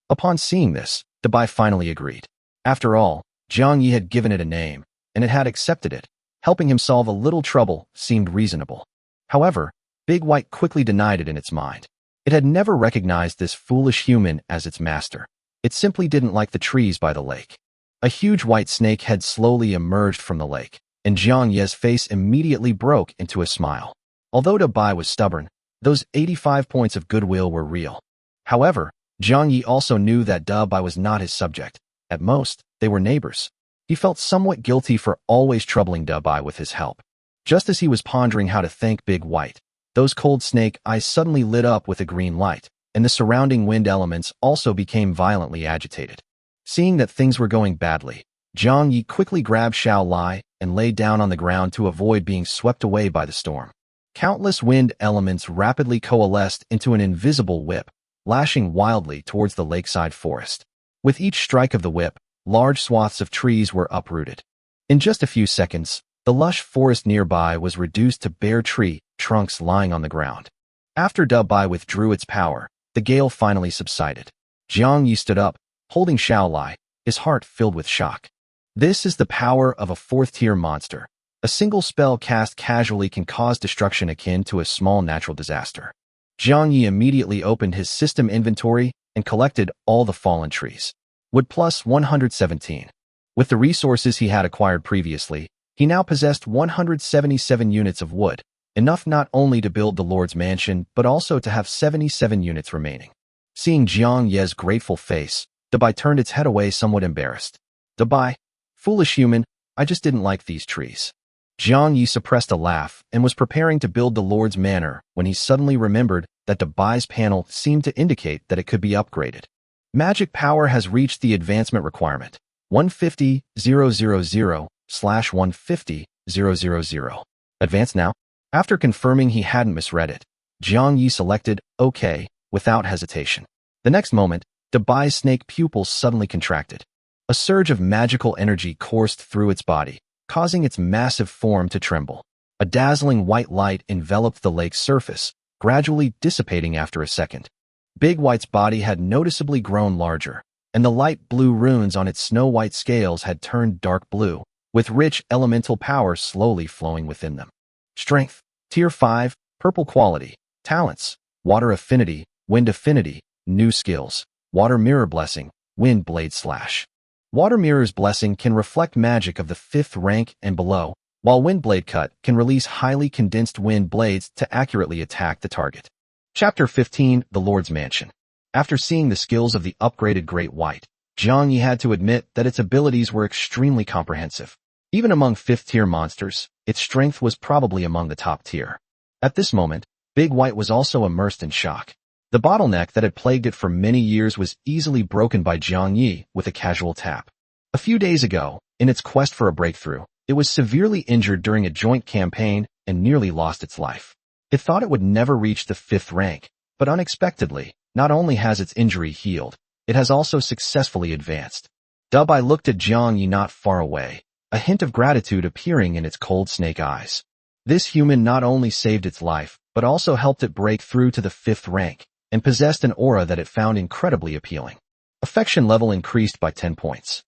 Upon seeing this, Dabai finally agreed. After all, Jiang Yi had given it a name, and it had accepted it. Helping him solve a little trouble seemed reasonable. However, Big White quickly denied it in its mind. It had never recognized this foolish human as its master. It simply didn't like the trees by the lake. A huge white snake head slowly emerged from the lake, and Jiang Ye's face immediately broke into a smile. Although Dabai was stubborn, those 85 points of goodwill were real. However, Jiang Yi also knew that Dabai was not his subject. At most, they were neighbors. He felt somewhat guilty for always troubling Dabai with his help. Just as he was pondering how to thank Big White, those cold snake eyes suddenly lit up with a green light, and the surrounding wind elements also became violently agitated. Seeing that things were going badly, Jiang Yi quickly grabbed Xiao Lai and lay down on the ground to avoid being swept away by the storm. Countless wind elements rapidly coalesced into an invisible whip, lashing wildly towards the lakeside forest. With each strike of the whip, large swaths of trees were uprooted. In just a few seconds, the lush forest nearby was reduced to bare tree trunks lying on the ground. After Dabai withdrew its power, the gale finally subsided. Jiang Yi stood up, holding Xiao Lai, his heart filled with shock. This is the power of a fourth-tier monster. A single spell cast casually can cause destruction akin to a small natural disaster. Jiang Yi immediately opened his system inventory and collected all the fallen trees. Wood plus 117. With the resources he had acquired previously, He now possessed 177 units of wood, enough not only to build the Lord's mansion, but also to have 77 units remaining. Seeing Jiang Ye's grateful face, Dabai turned its head away somewhat embarrassed. Dabai, foolish human, I just didn't like these trees. Jiang Yi suppressed a laugh and was preparing to build the Lord's manor when he suddenly remembered that Dabai's panel seemed to indicate that it could be upgraded. Magic power has reached the advancement requirement, 150,000/150,000. Advance now? After confirming he hadn't misread it, Jiang Yi selected OK without hesitation. The next moment, Dabai's snake pupils suddenly contracted. A surge of magical energy coursed through its body, causing its massive form to tremble. A dazzling white light enveloped the lake's surface, gradually dissipating after a second. Big White's body had noticeably grown larger, and the light blue runes on its snow-white scales had turned dark blue, with rich elemental power slowly flowing within them. Strength, Tier 5, Purple Quality, Talents, Water Affinity, Wind Affinity, New Skills, Water Mirror Blessing, Wind Blade Slash. Water Mirror's Blessing can reflect magic of the 5th rank and below, while Wind Blade Cut can release highly condensed wind blades to accurately attack the target. Chapter 15, The Lord's Mansion. After seeing the skills of the upgraded Great White, Jiang Yi had to admit that its abilities were extremely comprehensive. Even among 5th-tier monsters, its strength was probably among the top tier. At this moment, Big White was also immersed in shock. The bottleneck that had plagued it for many years was easily broken by Jiang Yi with a casual tap. A few days ago, in its quest for a breakthrough, it was severely injured during a joint campaign and nearly lost its life. It thought it would never reach the 5th rank, but unexpectedly, not only has its injury healed, it has also successfully advanced. Dabai looked at Jiang Yi not far away, a hint of gratitude appearing in its cold snake eyes. This human not only saved its life, but also helped it break through to the 5th rank, and possessed an aura that it found incredibly appealing. Affection level increased by 10 points.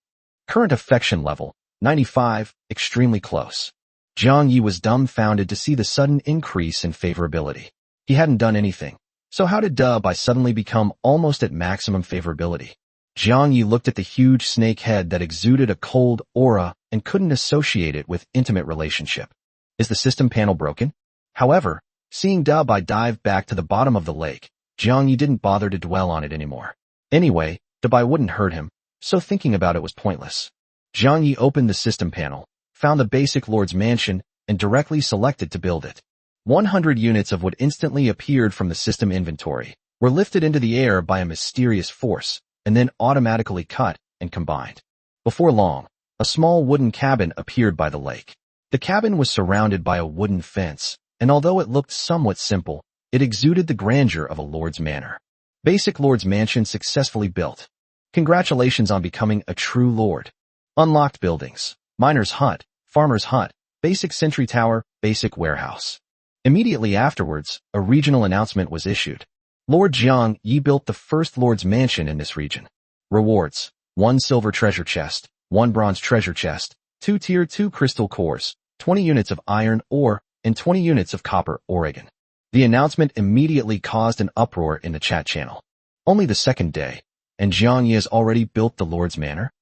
Current affection level, 95, extremely close. Jiang Yi was dumbfounded to see the sudden increase in favorability. He hadn't done anything, so how did Dabai suddenly become almost at maximum favorability? Jiang Yi looked at the huge snake head that exuded a cold aura and couldn't associate it with intimate relationship. Is the system panel broken? However, seeing Dabai dive back to the bottom of the lake, Jiang Yi didn't bother to dwell on it anymore. Anyway, Dabai wouldn't hurt him, so thinking about it was pointless. Jiang Yi opened the system panel, found the basic Lord's Mansion, and directly selected to build it. 100 units of wood instantly appeared from the system inventory, were lifted into the air by a mysterious force, and then automatically cut and combined. Before long, a small wooden cabin appeared by the lake. The cabin was surrounded by a wooden fence, and although it looked somewhat simple, it exuded the grandeur of a lord's manor. Basic Lord's Mansion successfully built. Congratulations on becoming a true lord. Unlocked buildings, Miner's Hut, Farmer's Hut, Basic Sentry Tower, Basic Warehouse. Immediately afterwards, a regional announcement was issued. Lord Jiang Yi built the first Lord's Mansion in this region. Rewards: 1 silver treasure chest, 1 bronze treasure chest, 2 tier 2 crystal cores, 20 units of iron ore, and 20 units of copper Oregon. The announcement immediately caused an uproar in the chat channel. Only the second day, and Jiang Yi has already built the Lord's Manor?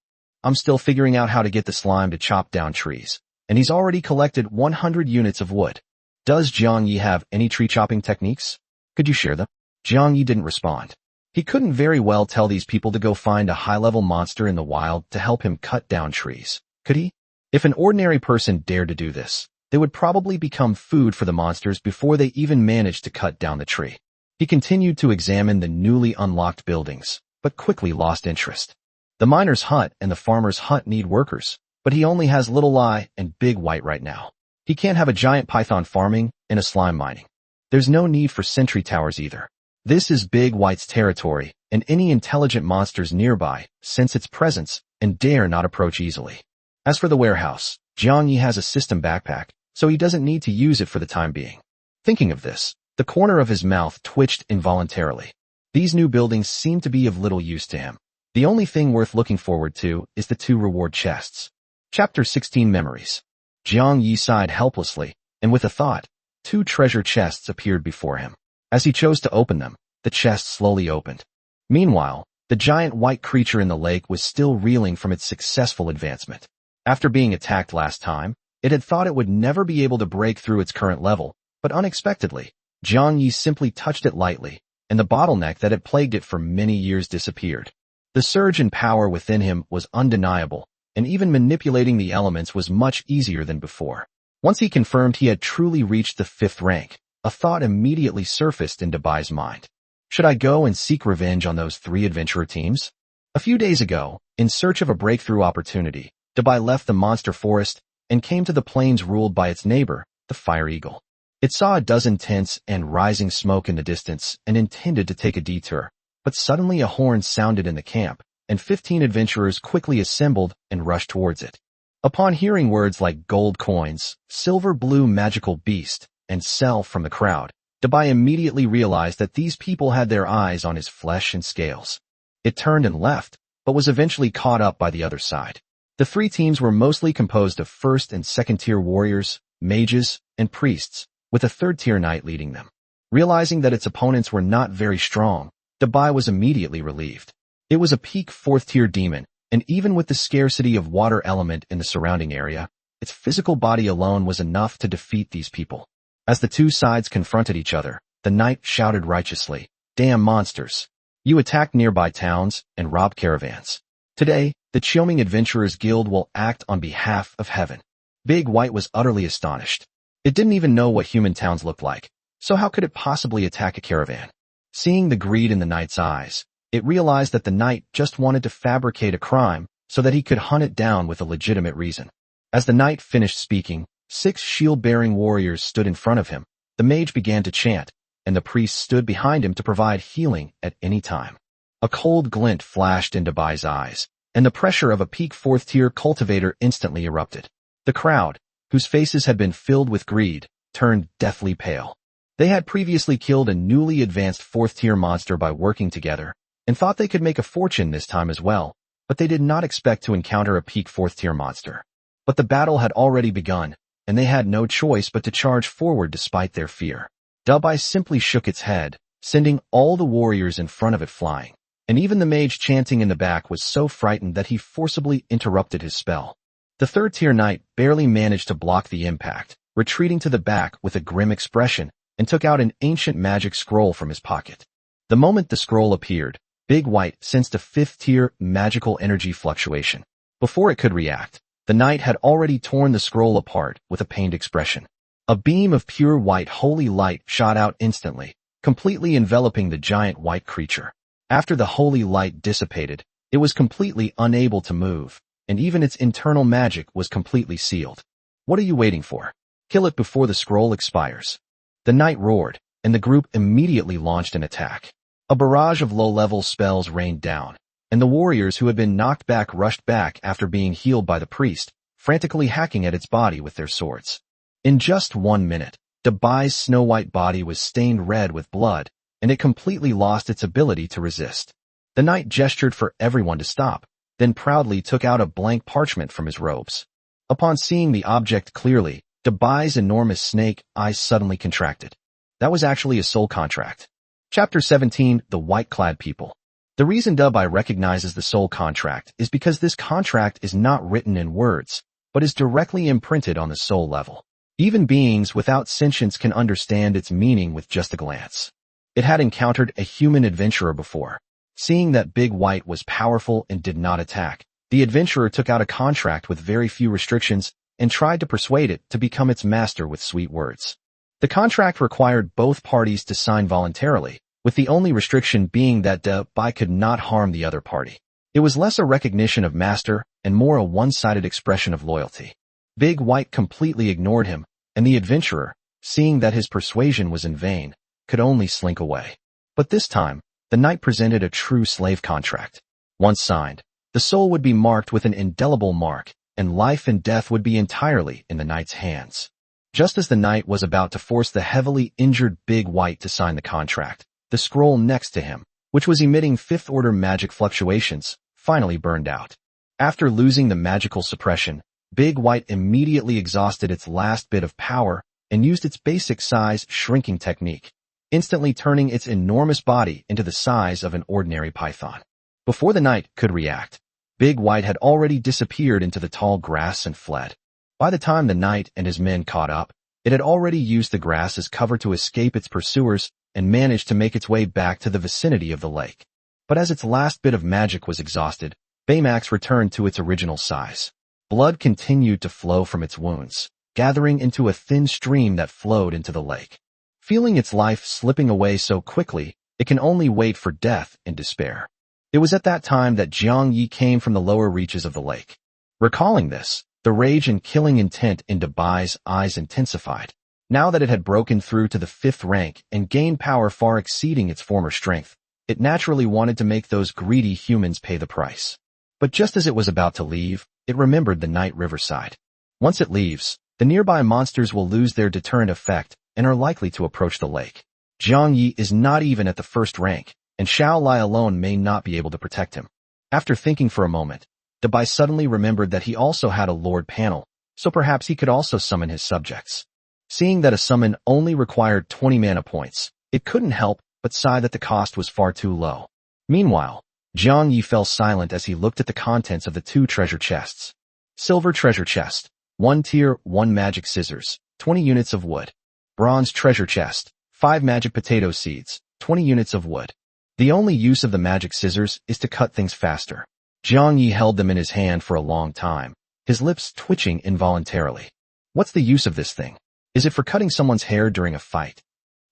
I'm still figuring out how to get the slime to chop down trees, and he's already collected 100 units of wood. Does Jiang Yi have any tree chopping techniques? Could you share them? Jiang Yi didn't respond. He couldn't very well tell these people to go find a high-level monster in the wild to help him cut down trees, could he? If an ordinary person dared to do this, they would probably become food for the monsters before they even managed to cut down the tree. He continued to examine the newly unlocked buildings, but quickly lost interest. The Miner's Hut and the Farmer's Hut need workers, but he only has Little Eye and Big White right now. He can't have a giant python farming and a slime mining. There's no need for sentry towers either. This is Big White's territory, and any intelligent monsters nearby sense its presence and dare not approach easily. As for the warehouse, Jiang Yi has a system backpack, so he doesn't need to use it for the time being. Thinking of this, the corner of his mouth twitched involuntarily. These new buildings seem to be of little use to him. The only thing worth looking forward to is the 2 reward chests. Chapter 16 Memories. Jiang Yi sighed helplessly, and with a thought, 2 treasure chests appeared before him. As he chose to open them, the chest slowly opened. Meanwhile, the giant white creature in the lake was still reeling from its successful advancement. After being attacked last time, It had thought it would never be able to break through its current level, but unexpectedly, Jiang Yi simply touched it lightly, and the bottleneck that had plagued it for many years disappeared. The surge in power within him was undeniable, and even manipulating the elements was much easier than before. Once he confirmed he had truly reached the 5th rank, a thought immediately surfaced in Dabai's mind. Should I go and seek revenge on those 3 adventurer teams? A few days ago, in search of a breakthrough opportunity, Dabai left the monster forest and came to the plains ruled by its neighbor, the Fire Eagle. It saw a dozen tents and rising smoke in the distance and intended to take a detour, but suddenly a horn sounded in the camp, and 15 adventurers quickly assembled and rushed towards it. Upon hearing words like gold coins, silver blue magical beast, and sell from the crowd, Dabai immediately realized that these people had their eyes on his flesh and scales. It turned and left, but was eventually caught up by the other side. The 3 teams were mostly composed of 1st and 2nd tier warriors, mages, and priests, with a 3rd tier knight leading them. Realizing that its opponents were not very strong, Dabai was immediately relieved. It was a peak 4th tier demon, and even with the scarcity of water element in the surrounding area, its physical body alone was enough to defeat these people. As the 2 sides confronted each other, the knight shouted righteously, "Damn monsters! You attacked nearby towns and robbed caravans. Today, the Qiuming Adventurers Guild will act on behalf of heaven." Big White was utterly astonished. It didn't even know what human towns looked like, so how could it possibly attack a caravan? Seeing the greed in the knight's eyes, it realized that the knight just wanted to fabricate a crime so that he could hunt it down with a legitimate reason. As the knight finished speaking, 6 shield-bearing warriors stood in front of him. The mage began to chant, and the priest stood behind him to provide healing at any time. A cold glint flashed into Bai's eyes, and the pressure of a peak 4th tier cultivator instantly erupted. The crowd, whose faces had been filled with greed, turned deathly pale. They had previously killed a newly advanced 4th tier monster by working together, and thought they could make a fortune this time as well, but they did not expect to encounter a peak 4th tier monster. But the battle had already begun, and they had no choice but to charge forward despite their fear. Dabai simply shook its head, sending all the warriors in front of it flying, and even the mage chanting in the back was so frightened that he forcibly interrupted his spell. The 3rd tier knight barely managed to block the impact, retreating to the back with a grim expression, and took out an ancient magic scroll from his pocket. The moment the scroll appeared, Big White sensed a 5th tier magical energy fluctuation. Before it could react, the knight had already torn the scroll apart with a pained expression. A beam of pure white holy light shot out instantly, completely enveloping the giant white creature. After the holy light dissipated, it was completely unable to move, and even its internal magic was completely sealed. What are you waiting for? Kill it before the scroll expires. The knight roared, and the group immediately launched an attack. A barrage of low-level spells rained down, and the warriors who had been knocked back rushed back after being healed by the priest, frantically hacking at its body with their swords. In just 1 minute, Dabai's snow-white body was stained red with blood, and it completely lost its ability to resist. The knight gestured for everyone to stop, then proudly took out a blank parchment from his robes. Upon seeing the object clearly, Dabai's enormous snake eyes suddenly contracted. That was actually a soul contract. Chapter 17, The White-Clad People. The reason Dabai recognizes the soul contract is because this contract is not written in words, but is directly imprinted on the soul level. Even beings without sentience can understand its meaning with just a glance. It had encountered a human adventurer before. Seeing that Big White was powerful and did not attack, the adventurer took out a contract with very few restrictions and tried to persuade it to become its master with sweet words. The contract required both parties to sign voluntarily, with the only restriction being that Dabai could not harm the other party. It was less a recognition of master and more a one-sided expression of loyalty. Big White completely ignored him, and the adventurer, seeing that his persuasion was in vain, could only slink away. But this time, the knight presented a true slave contract. Once signed, the soul would be marked with an indelible mark, and life and death would be entirely in the knight's hands. Just as the knight was about to force the heavily injured Big White to sign the contract, the scroll next to him, which was emitting 5th-order magic fluctuations, finally burned out. After losing the magical suppression, Big White immediately exhausted its last bit of power and used its basic size shrinking technique, instantly turning its enormous body into the size of an ordinary python. Before the knight could react, Big White had already disappeared into the tall grass and fled. By the time the knight and his men caught up, it had already used the grass as cover to escape its pursuers and managed to make its way back to the vicinity of the lake. But as its last bit of magic was exhausted, Baymax returned to its original size. Blood continued to flow from its wounds, gathering into a thin stream that flowed into the lake. Feeling its life slipping away so quickly, it can only wait for death in despair. It was at that time that Jiang Yi came from the lower reaches of the lake. Recalling this, the rage and killing intent in Dabai's eyes intensified. Now that it had broken through to the 5th rank and gained power far exceeding its former strength, it naturally wanted to make those greedy humans pay the price. But just as it was about to leave, it remembered the night riverside. Once it leaves, the nearby monsters will lose their deterrent effect and are likely to approach the lake. Jiang Yi is not even at the 1st rank, and Xiao Lai alone may not be able to protect him. After thinking for a moment, Dabai suddenly remembered that he also had a Lord panel, so perhaps he could also summon his subjects. Seeing that a summon only required 20 mana points, it couldn't help but sigh that the cost was far too low. Meanwhile, Jiang Yi fell silent as he looked at the contents of the 2 treasure chests. Silver treasure chest, 1 tier, 1 magic scissors, 20 units of wood. Bronze treasure chest, 5 magic potato seeds, 20 units of wood. The only use of the magic scissors is to cut things faster. Jiang Yi held them in his hand for a long time, his lips twitching involuntarily. What's the use of this thing? Is it for cutting someone's hair during a fight?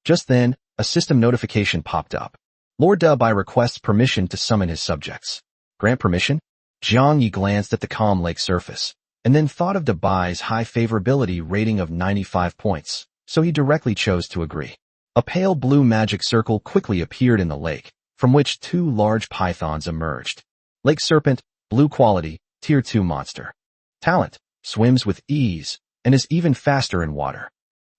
Just then, a system notification popped up. Lord Dabai requests permission to summon his subjects. Grant permission? Jiang Yi glanced at the calm lake surface, and then thought of Dabai's high favorability rating of 95 points, so he directly chose to agree. A pale blue magic circle quickly appeared in the lake, from which 2 large pythons emerged. Lake Serpent, blue quality, tier 2 monster. Talent, swims with ease, and is even faster in water.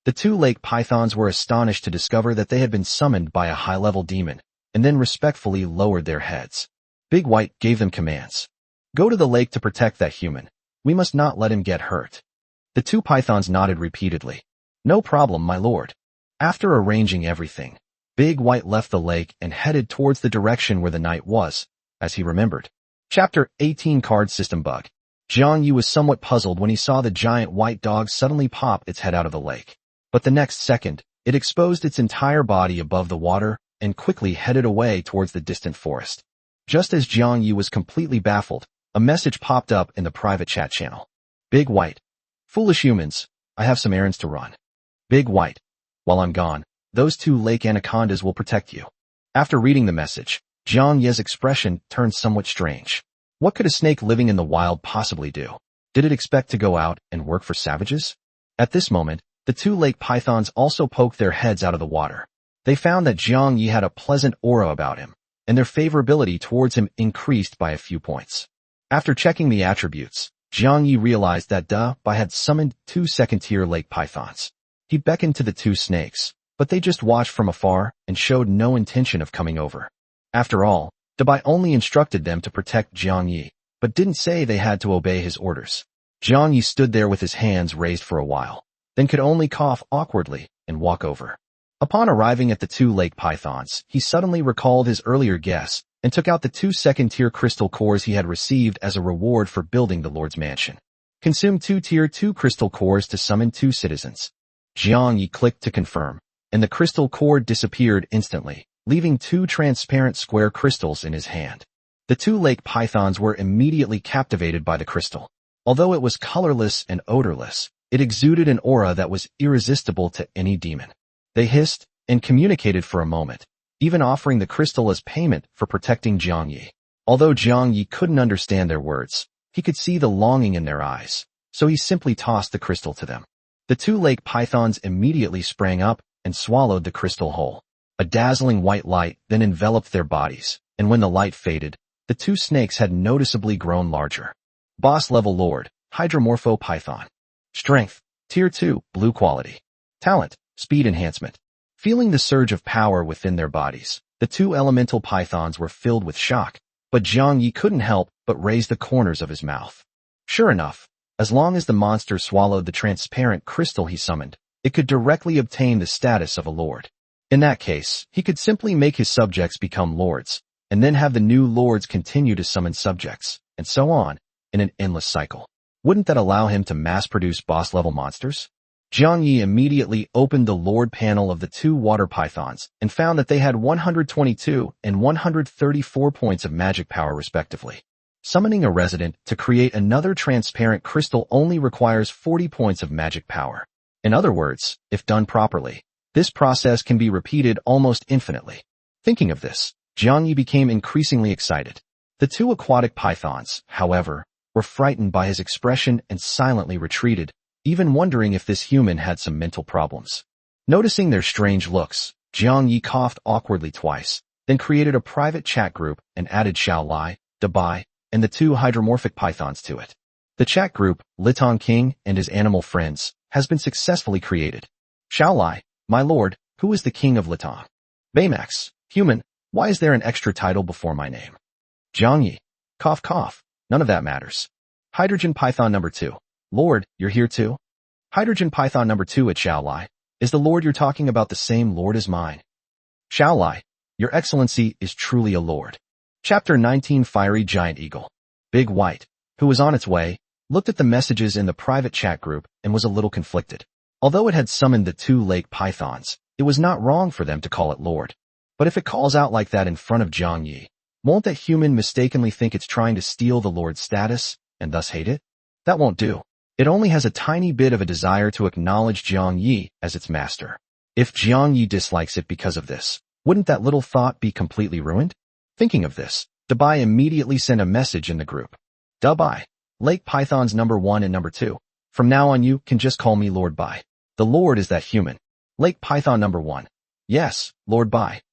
The 2 lake pythons were astonished to discover that they had been summoned by a high-level demon, and then respectfully lowered their heads. Big White gave them commands. Go to the lake to protect that human. We must not let him get hurt. The 2 pythons nodded repeatedly. No problem, my lord. After arranging everything, Big White left the lake and headed towards the direction where the knight was, as he remembered. Chapter 18 Card System Bug. Jiang Yi was somewhat puzzled when he saw the giant white dog suddenly pop its head out of the lake. But the next second, it exposed its entire body above the water and quickly headed away towards the distant forest. Just as Jiang Yi was completely baffled, a message popped up in the private chat channel. Big White. Foolish humans, I have some errands to run. Big White. While I'm gone, those 2 lake anacondas will protect you. After reading the message, Jiang Yi's expression turned somewhat strange. What could a snake living in the wild possibly do? Did it expect to go out and work for savages? At this moment, the 2 lake pythons also poked their heads out of the water. They found that Jiang Yi had a pleasant aura about him, and their favorability towards him increased by a few points. After checking the attributes, Jiang Yi realized that Dabai had summoned 2 second-tier lake pythons. He beckoned to the 2 snakes, but they just watched from afar and showed no intention of coming over. After all, Dabai only instructed them to protect Jiang Yi, but didn't say they had to obey his orders. Jiang Yi stood there with his hands raised for a while, then could only cough awkwardly and walk over. Upon arriving at the 2 lake pythons, he suddenly recalled his earlier guess and took out the 2 second-tier crystal cores he had received as a reward for building the Lord's mansion. Consume 2 tier 2 crystal cores to summon 2 citizens. Jiang Yi clicked to confirm, and the crystal core disappeared instantly, leaving 2 transparent square crystals in his hand. The 2 lake pythons were immediately captivated by the crystal. Although it was colorless and odorless, it exuded an aura that was irresistible to any demon. They hissed and communicated for a moment, even offering the crystal as payment for protecting Jiang Yi. Although Jiang Yi couldn't understand their words, he could see the longing in their eyes, so he simply tossed the crystal to them. The 2 lake pythons immediately sprang up and swallowed the crystal whole. A dazzling white light then enveloped their bodies, and when the light faded, the 2 snakes had noticeably grown larger. Boss level Lord, Hydromorpho Python. Strength, Tier 2, blue quality. Talent, speed enhancement. Feeling the surge of power within their bodies, the 2 elemental pythons were filled with shock, but Jiang Yi couldn't help but raise the corners of his mouth. Sure enough, as long as the monster swallowed the transparent crystal he summoned, it could directly obtain the status of a lord. In that case, he could simply make his subjects become lords, and then have the new lords continue to summon subjects, and so on, in an endless cycle. Wouldn't that allow him to mass-produce boss-level monsters? Jiang Yi immediately opened the Lord panel of the two water pythons and found that they had 122 and 134 points of magic power respectively. Summoning a resident to create another transparent crystal only requires 40 points of magic power. In other words, if done properly, this process can be repeated almost infinitely. Thinking of this, Jiang Yi became increasingly excited. The two aquatic pythons, however, were frightened by his expression and silently retreated, even wondering if this human had some mental problems. Noticing their strange looks, Jiang Yi coughed awkwardly twice, then created a private chat group and added Xiao Lai, Dabai, and the two hydromorphic pythons to it. The chat group, Litong King and his animal friends, has been successfully created. Xiao Lai, my lord, who is the king of Litong? Baymax, human, why is there an extra title before my name? Jiang Yi, cough cough, none of that matters. Hydrogen python number 2. Lord, you're here too? Hydrogen python number 2 at Xiao Lai. Is the lord you're talking about the same lord as mine? Xiao Lai, your excellency is truly a lord. Chapter 19 Fiery Giant Eagle. Big White, who was on its way, looked at the messages in the private chat group and was a little conflicted. Although it had summoned the two lake pythons, it was not wrong for them to call it lord. But if it calls out like that in front of Jiang Yi, won't that human mistakenly think it's trying to steal the lord's status and thus hate it? That won't do. It only has a tiny bit of a desire to acknowledge Jiang Yi as its master. If Jiang Yi dislikes it because of this, wouldn't that little thought be completely ruined? Thinking of this, Dabai immediately sent a message in the group. Dabai, Lake Pythons number 1 and number 2. From now on you can just call me Lord Bai. The Lord is that human. Lake Python number 1. Yes, Lord Bai.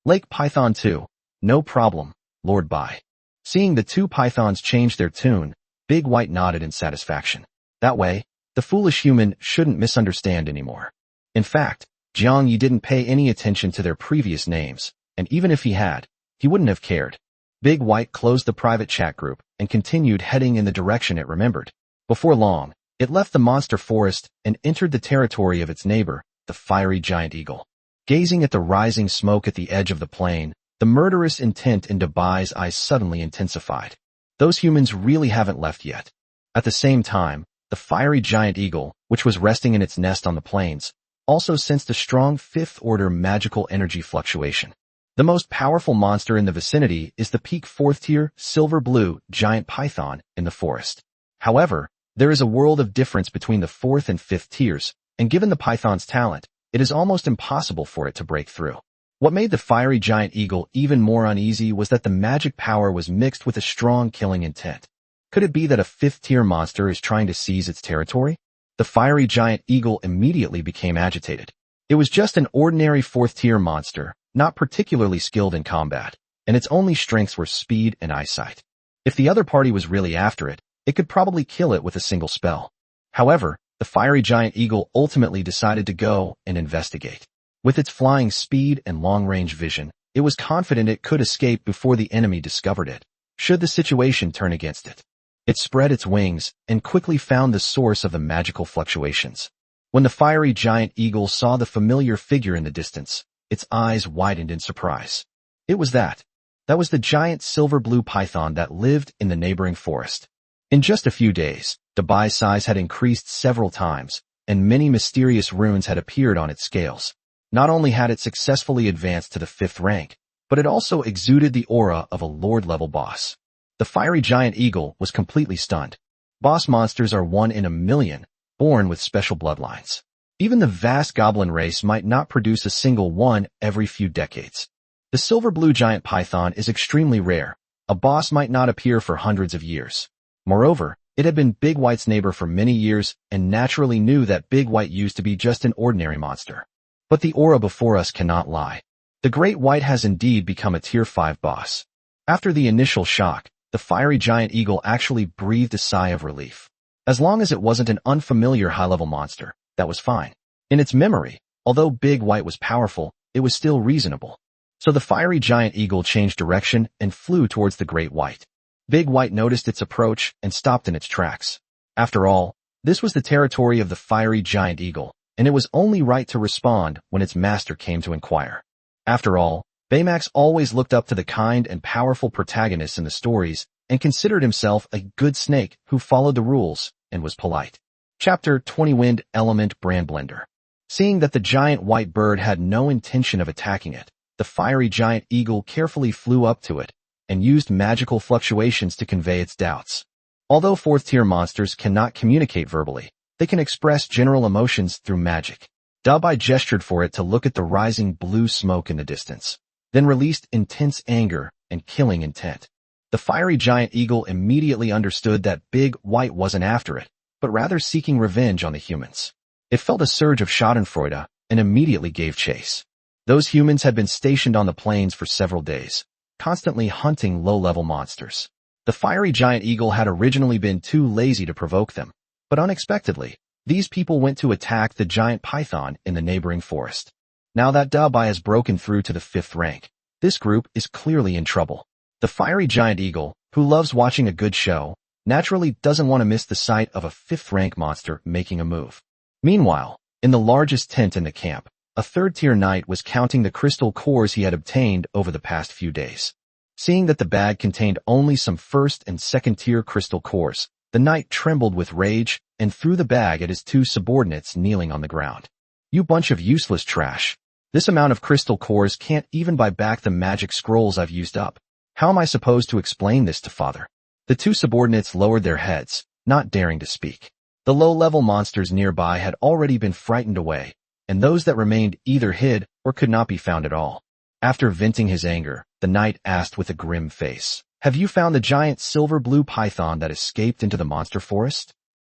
Lake Python 2. No problem, Lord Bai. Seeing the two pythons change their tune, Big White nodded in satisfaction. That way, the foolish human shouldn't misunderstand anymore. In fact, Jiang Yi didn't pay any attention to their previous names, and even if he had, he wouldn't have cared. Big White closed the private chat group and continued heading in the direction it remembered. Before long, it left the monster forest and entered the territory of its neighbor, the fiery giant eagle. Gazing at the rising smoke at the edge of the plain, the murderous intent in Dabai's eyes suddenly intensified. Those humans really haven't left yet. At the same time, the fiery giant eagle, which was resting in its nest on the plains, also sensed a strong fifth-order magical energy fluctuation. The most powerful monster in the vicinity is the peak 4th-tier, silver-blue, giant python in the forest. However, there is a world of difference between the 4th and 5th tiers, and given the python's talent, it is almost impossible for it to break through. What made the fiery giant eagle even more uneasy was that the magic power was mixed with a strong killing intent. Could it be that a 5th-tier monster is trying to seize its territory? The fiery giant eagle immediately became agitated. It was just an ordinary 4th-tier monster, not particularly skilled in combat, and its only strengths were speed and eyesight. If the other party was really after it, it could probably kill it with a single spell. However, the fiery giant eagle ultimately decided to go and investigate. With its flying speed and long-range vision, it was confident it could escape before the enemy discovered it, should the situation turn against it. It spread its wings and quickly found the source of the magical fluctuations. When the fiery giant eagle saw the familiar figure in the distance, its eyes widened in surprise. It was that. That was the giant silver-blue python that lived in the neighboring forest. In just a few days, Dabai's size had increased several times, and many mysterious runes had appeared on its scales. Not only had it successfully advanced to the 5th rank, but it also exuded the aura of a lord-level boss. The fiery giant eagle was completely stunned. Boss monsters are 1 in a million, born with special bloodlines. Even the vast goblin race might not produce a single one every few decades. The silver-blue giant python is extremely rare. A boss might not appear for hundreds of years. Moreover, it had been Big White's neighbor for many years and naturally knew that Big White used to be just an ordinary monster. But the aura before us cannot lie. The Great White has indeed become a Tier 5 boss. After the initial shock, the fiery giant eagle actually breathed a sigh of relief. As long as it wasn't an unfamiliar high-level monster, that was fine. In its memory, although Big White was powerful, it was still reasonable. So the fiery giant eagle changed direction and flew towards the Great White. Big White noticed its approach and stopped in its tracks. After all, this was the territory of the fiery giant eagle, and it was only right to respond when its master came to inquire. After all, Baymax always looked up to the kind and powerful protagonists in the stories and considered himself a good snake who followed the rules and was polite. Chapter 20 Wind Element Brand Blender. Seeing that the giant white bird had no intention of attacking it, the fiery giant eagle carefully flew up to it and used magical fluctuations to convey its doubts. Although fourth-tier monsters cannot communicate verbally, they can express general emotions through magic. Dabai gestured for it to look at the rising blue smoke in the distance, then released intense anger and killing intent. The fiery giant eagle immediately understood that Big White wasn't after it, but rather seeking revenge on the humans. It felt a surge of schadenfreude and immediately gave chase. Those humans had been stationed on the plains for several days, constantly hunting low-level monsters. The fiery giant eagle had originally been too lazy to provoke them, but unexpectedly, these people went to attack the giant python in the neighboring forest. Now that Dabai has broken through to the 5th rank, this group is clearly in trouble. The fiery giant eagle, who loves watching a good show, naturally doesn't want to miss the sight of a 5th rank monster making a move. Meanwhile, in the largest tent in the camp, a 3rd-tier knight was counting the crystal cores he had obtained over the past few days. Seeing that the bag contained only some 1st and 2nd-tier crystal cores, the knight trembled with rage and threw the bag at his 2 subordinates kneeling on the ground. You bunch of useless trash. This amount of crystal cores can't even buy back the magic scrolls I've used up. How am I supposed to explain this to father? The 2 subordinates lowered their heads, not daring to speak. The low-level monsters nearby had already been frightened away, and those that remained either hid or could not be found at all. After venting his anger, the knight asked with a grim face, "Have you found the giant silver-blue python that escaped into the monster forest?"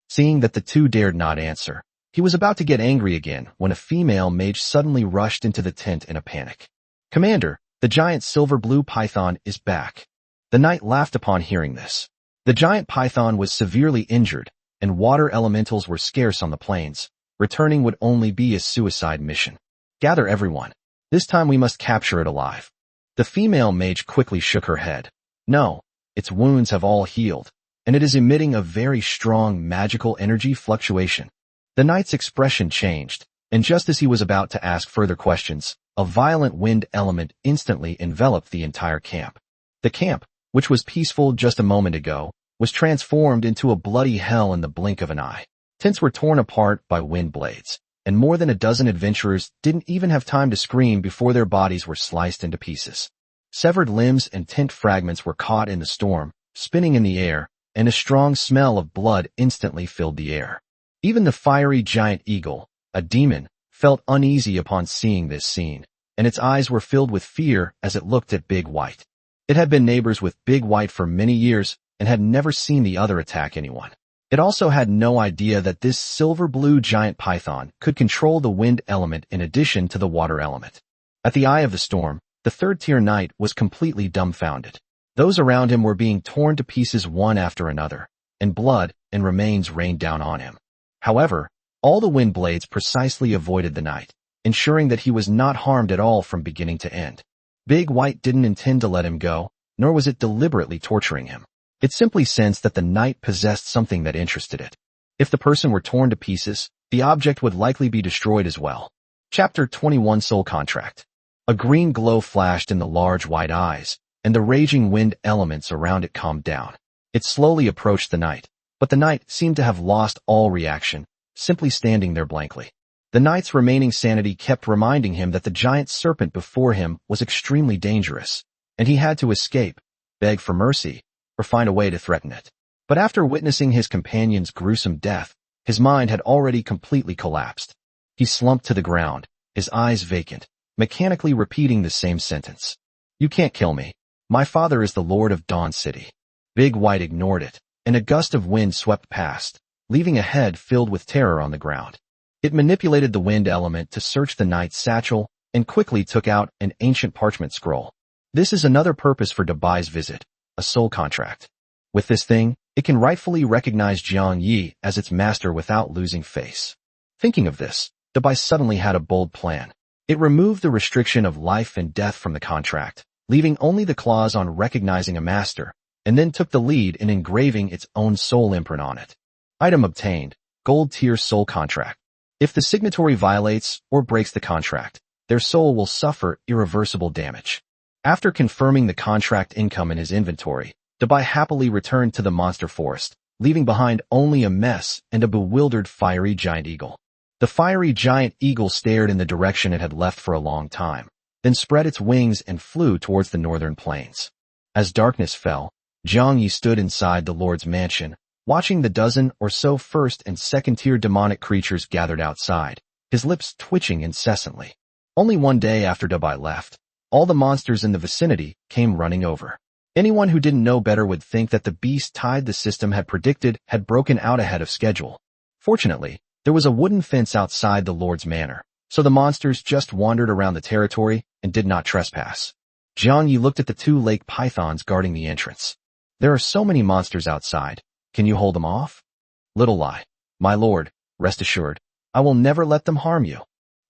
Seeing that the 2 dared not answer, he was about to get angry again when a female mage suddenly rushed into the tent in a panic. "Commander, the giant silver-blue python is back." The knight laughed upon hearing this. The giant python was severely injured, and water elementals were scarce on the plains. Returning would only be a suicide mission. "Gather everyone. This time we must capture it alive." The female mage quickly shook her head. "No, its wounds have all healed, and it is emitting a very strong magical energy fluctuation." The knight's expression changed, and just as he was about to ask further questions, a violent wind element instantly enveloped the entire camp. The camp, which was peaceful just a moment ago, was transformed into a bloody hell in the blink of an eye. Tents were torn apart by wind blades, and more than a dozen adventurers didn't even have time to scream before their bodies were sliced into pieces. Severed limbs and tent fragments were caught in the storm, spinning in the air, and a strong smell of blood instantly filled the air. Even the fiery giant eagle, a demon, felt uneasy upon seeing this scene, and its eyes were filled with fear as it looked at Big White. It had been neighbors with Big White for many years and had never seen the other attack anyone. It also had no idea that this silver-blue giant python could control the wind element in addition to the water element. At the eye of the storm, the 3rd-tier knight was completely dumbfounded. Those around him were being torn to pieces one after another, and blood and remains rained down on him. However, all the wind blades precisely avoided the knight, ensuring that he was not harmed at all from beginning to end. Big White didn't intend to let him go, nor was it deliberately torturing him. It simply sensed that the knight possessed something that interested it. If the person were torn to pieces, the object would likely be destroyed as well. Chapter 21 Soul Contract. A green glow flashed in the large white eyes, and the raging wind elements around it calmed down. It slowly approached the knight, but the knight seemed to have lost all reaction, simply standing there blankly. The knight's remaining sanity kept reminding him that the giant serpent before him was extremely dangerous, and he had to escape, beg for mercy, or find a way to threaten it. But after witnessing his companion's gruesome death, his mind had already completely collapsed. He slumped to the ground, his eyes vacant, mechanically repeating the same sentence. "You can't kill me. My father is the Lord of Dawn City." Big White ignored it, and a gust of wind swept past, leaving a head filled with terror on the ground. It manipulated the wind element to search the knight's satchel and quickly took out an ancient parchment scroll. This is another purpose for Dabai's visit, a soul contract. With this thing, it can rightfully recognize Jiang Yi as its master without losing face. Thinking of this, Dabai suddenly had a bold plan. It removed the restriction of life and death from the contract, leaving only the clause on recognizing a master, and then took the lead in engraving its own soul imprint on it. Item obtained, Gold Tier Soul Contract. If the signatory violates or breaks the contract, their soul will suffer irreversible damage. After confirming the contract income in his inventory, Dabai happily returned to the monster forest, leaving behind only a mess and a bewildered fiery giant eagle. The fiery giant eagle stared in the direction it had left for a long time, then spread its wings and flew towards the northern plains. As darkness fell, Jiang Yi stood inside the Lord's mansion, watching the dozen or so first- and second-tier demonic creatures gathered outside, his lips twitching incessantly. Only one day after Dabai left, all the monsters in the vicinity came running over. Anyone who didn't know better would think that the beast tide the system had predicted had broken out ahead of schedule. Fortunately, there was a wooden fence outside the Lord's manor, so the monsters just wandered around the territory and did not trespass. Jiang Yi looked at the two lake pythons guarding the entrance. There are so many monsters outside. Can you hold them off? Little lie. My lord, rest assured, I will never let them harm you.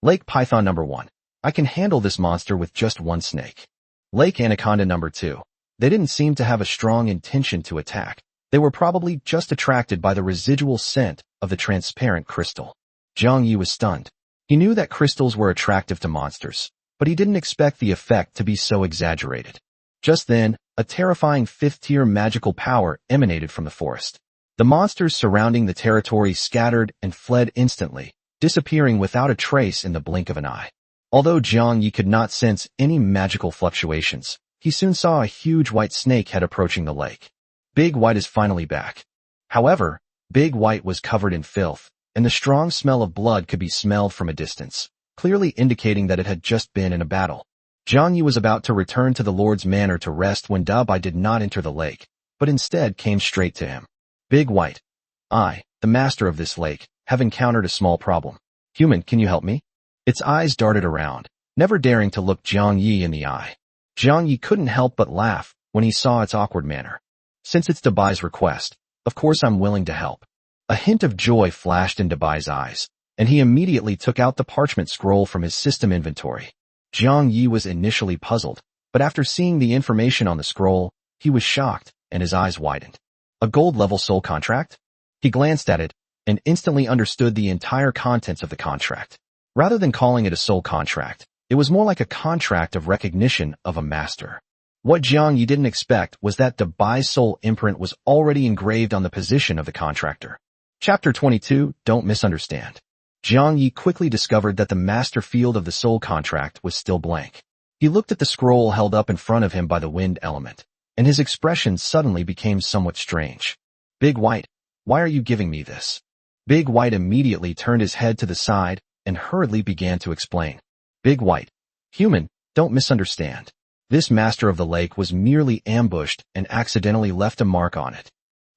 Lake Python number 1. I can handle this monster with just one snake. Lake Anaconda number 2. They didn't seem to have a strong intention to attack. They were probably just attracted by the residual scent of the transparent crystal. Jiang Yi was stunned. He knew that crystals were attractive to monsters, but he didn't expect the effect to be so exaggerated. Just then, a terrifying fifth-tier magical power emanated from the forest. The monsters surrounding the territory scattered and fled instantly, disappearing without a trace in the blink of an eye. Although Jiang Yi could not sense any magical fluctuations, he soon saw a huge white snake head approaching the lake. Big White is finally back. However, Big White was covered in filth, and the strong smell of blood could be smelled from a distance, clearly indicating that it had just been in a battle. Jiang Yi was about to return to the Lord's manor to rest when Dabai did not enter the lake, but instead came straight to him. Big White. I, the master of this lake, have encountered a small problem. Human, can you help me? Its eyes darted around, never daring to look Jiang Yi in the eye. Jiang Yi couldn't help but laugh when he saw its awkward manner. Since it's Dabai's request, of course I'm willing to help. A hint of joy flashed in Dabai's eyes, and he immediately took out the parchment scroll from his system inventory. Jiang Yi was initially puzzled, but after seeing the information on the scroll, he was shocked and his eyes widened. A gold-level soul contract? He glanced at it and instantly understood the entire contents of the contract. Rather than calling it a soul contract, it was more like a contract of recognition of a master. What Jiang Yi didn't expect was that Dabai's soul imprint was already engraved on the position of the contractor. Chapter 22, Don't Misunderstand. Jiang Yi quickly discovered that the master field of the soul contract was still blank. He looked at the scroll held up in front of him by the wind element, and his expression suddenly became somewhat strange. Big White, why are you giving me this? Big White immediately turned his head to the side and hurriedly began to explain. Big White, human, don't misunderstand. This master of the lake was merely ambushed and accidentally left a mark on it.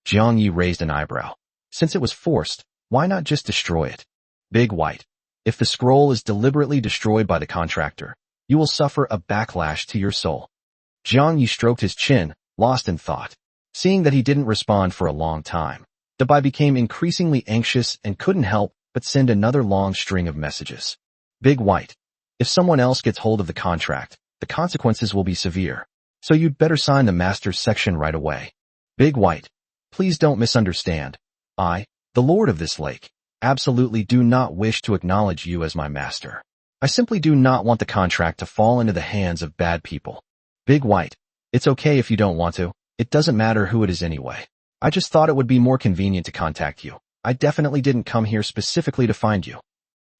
Jiang Yi raised an eyebrow. Since it was forced, why not just destroy it? Big White, if the scroll is deliberately destroyed by the contractor, you will suffer a backlash to your soul. Jiang Yi stroked his chin, lost in thought. Seeing that he didn't respond for a long time, Dabai became increasingly anxious and couldn't help but send another long string of messages. Big White, if someone else gets hold of the contract, the consequences will be severe, so you'd better sign the master's section right away. Big White, please don't misunderstand. I, the lord of this lake, absolutely do not wish to acknowledge you as my master. I simply do not want the contract to fall into the hands of bad people. Big White, it's okay if you don't want to. It doesn't matter who it is anyway. I just thought it would be more convenient to contact you. I definitely didn't come here specifically to find you.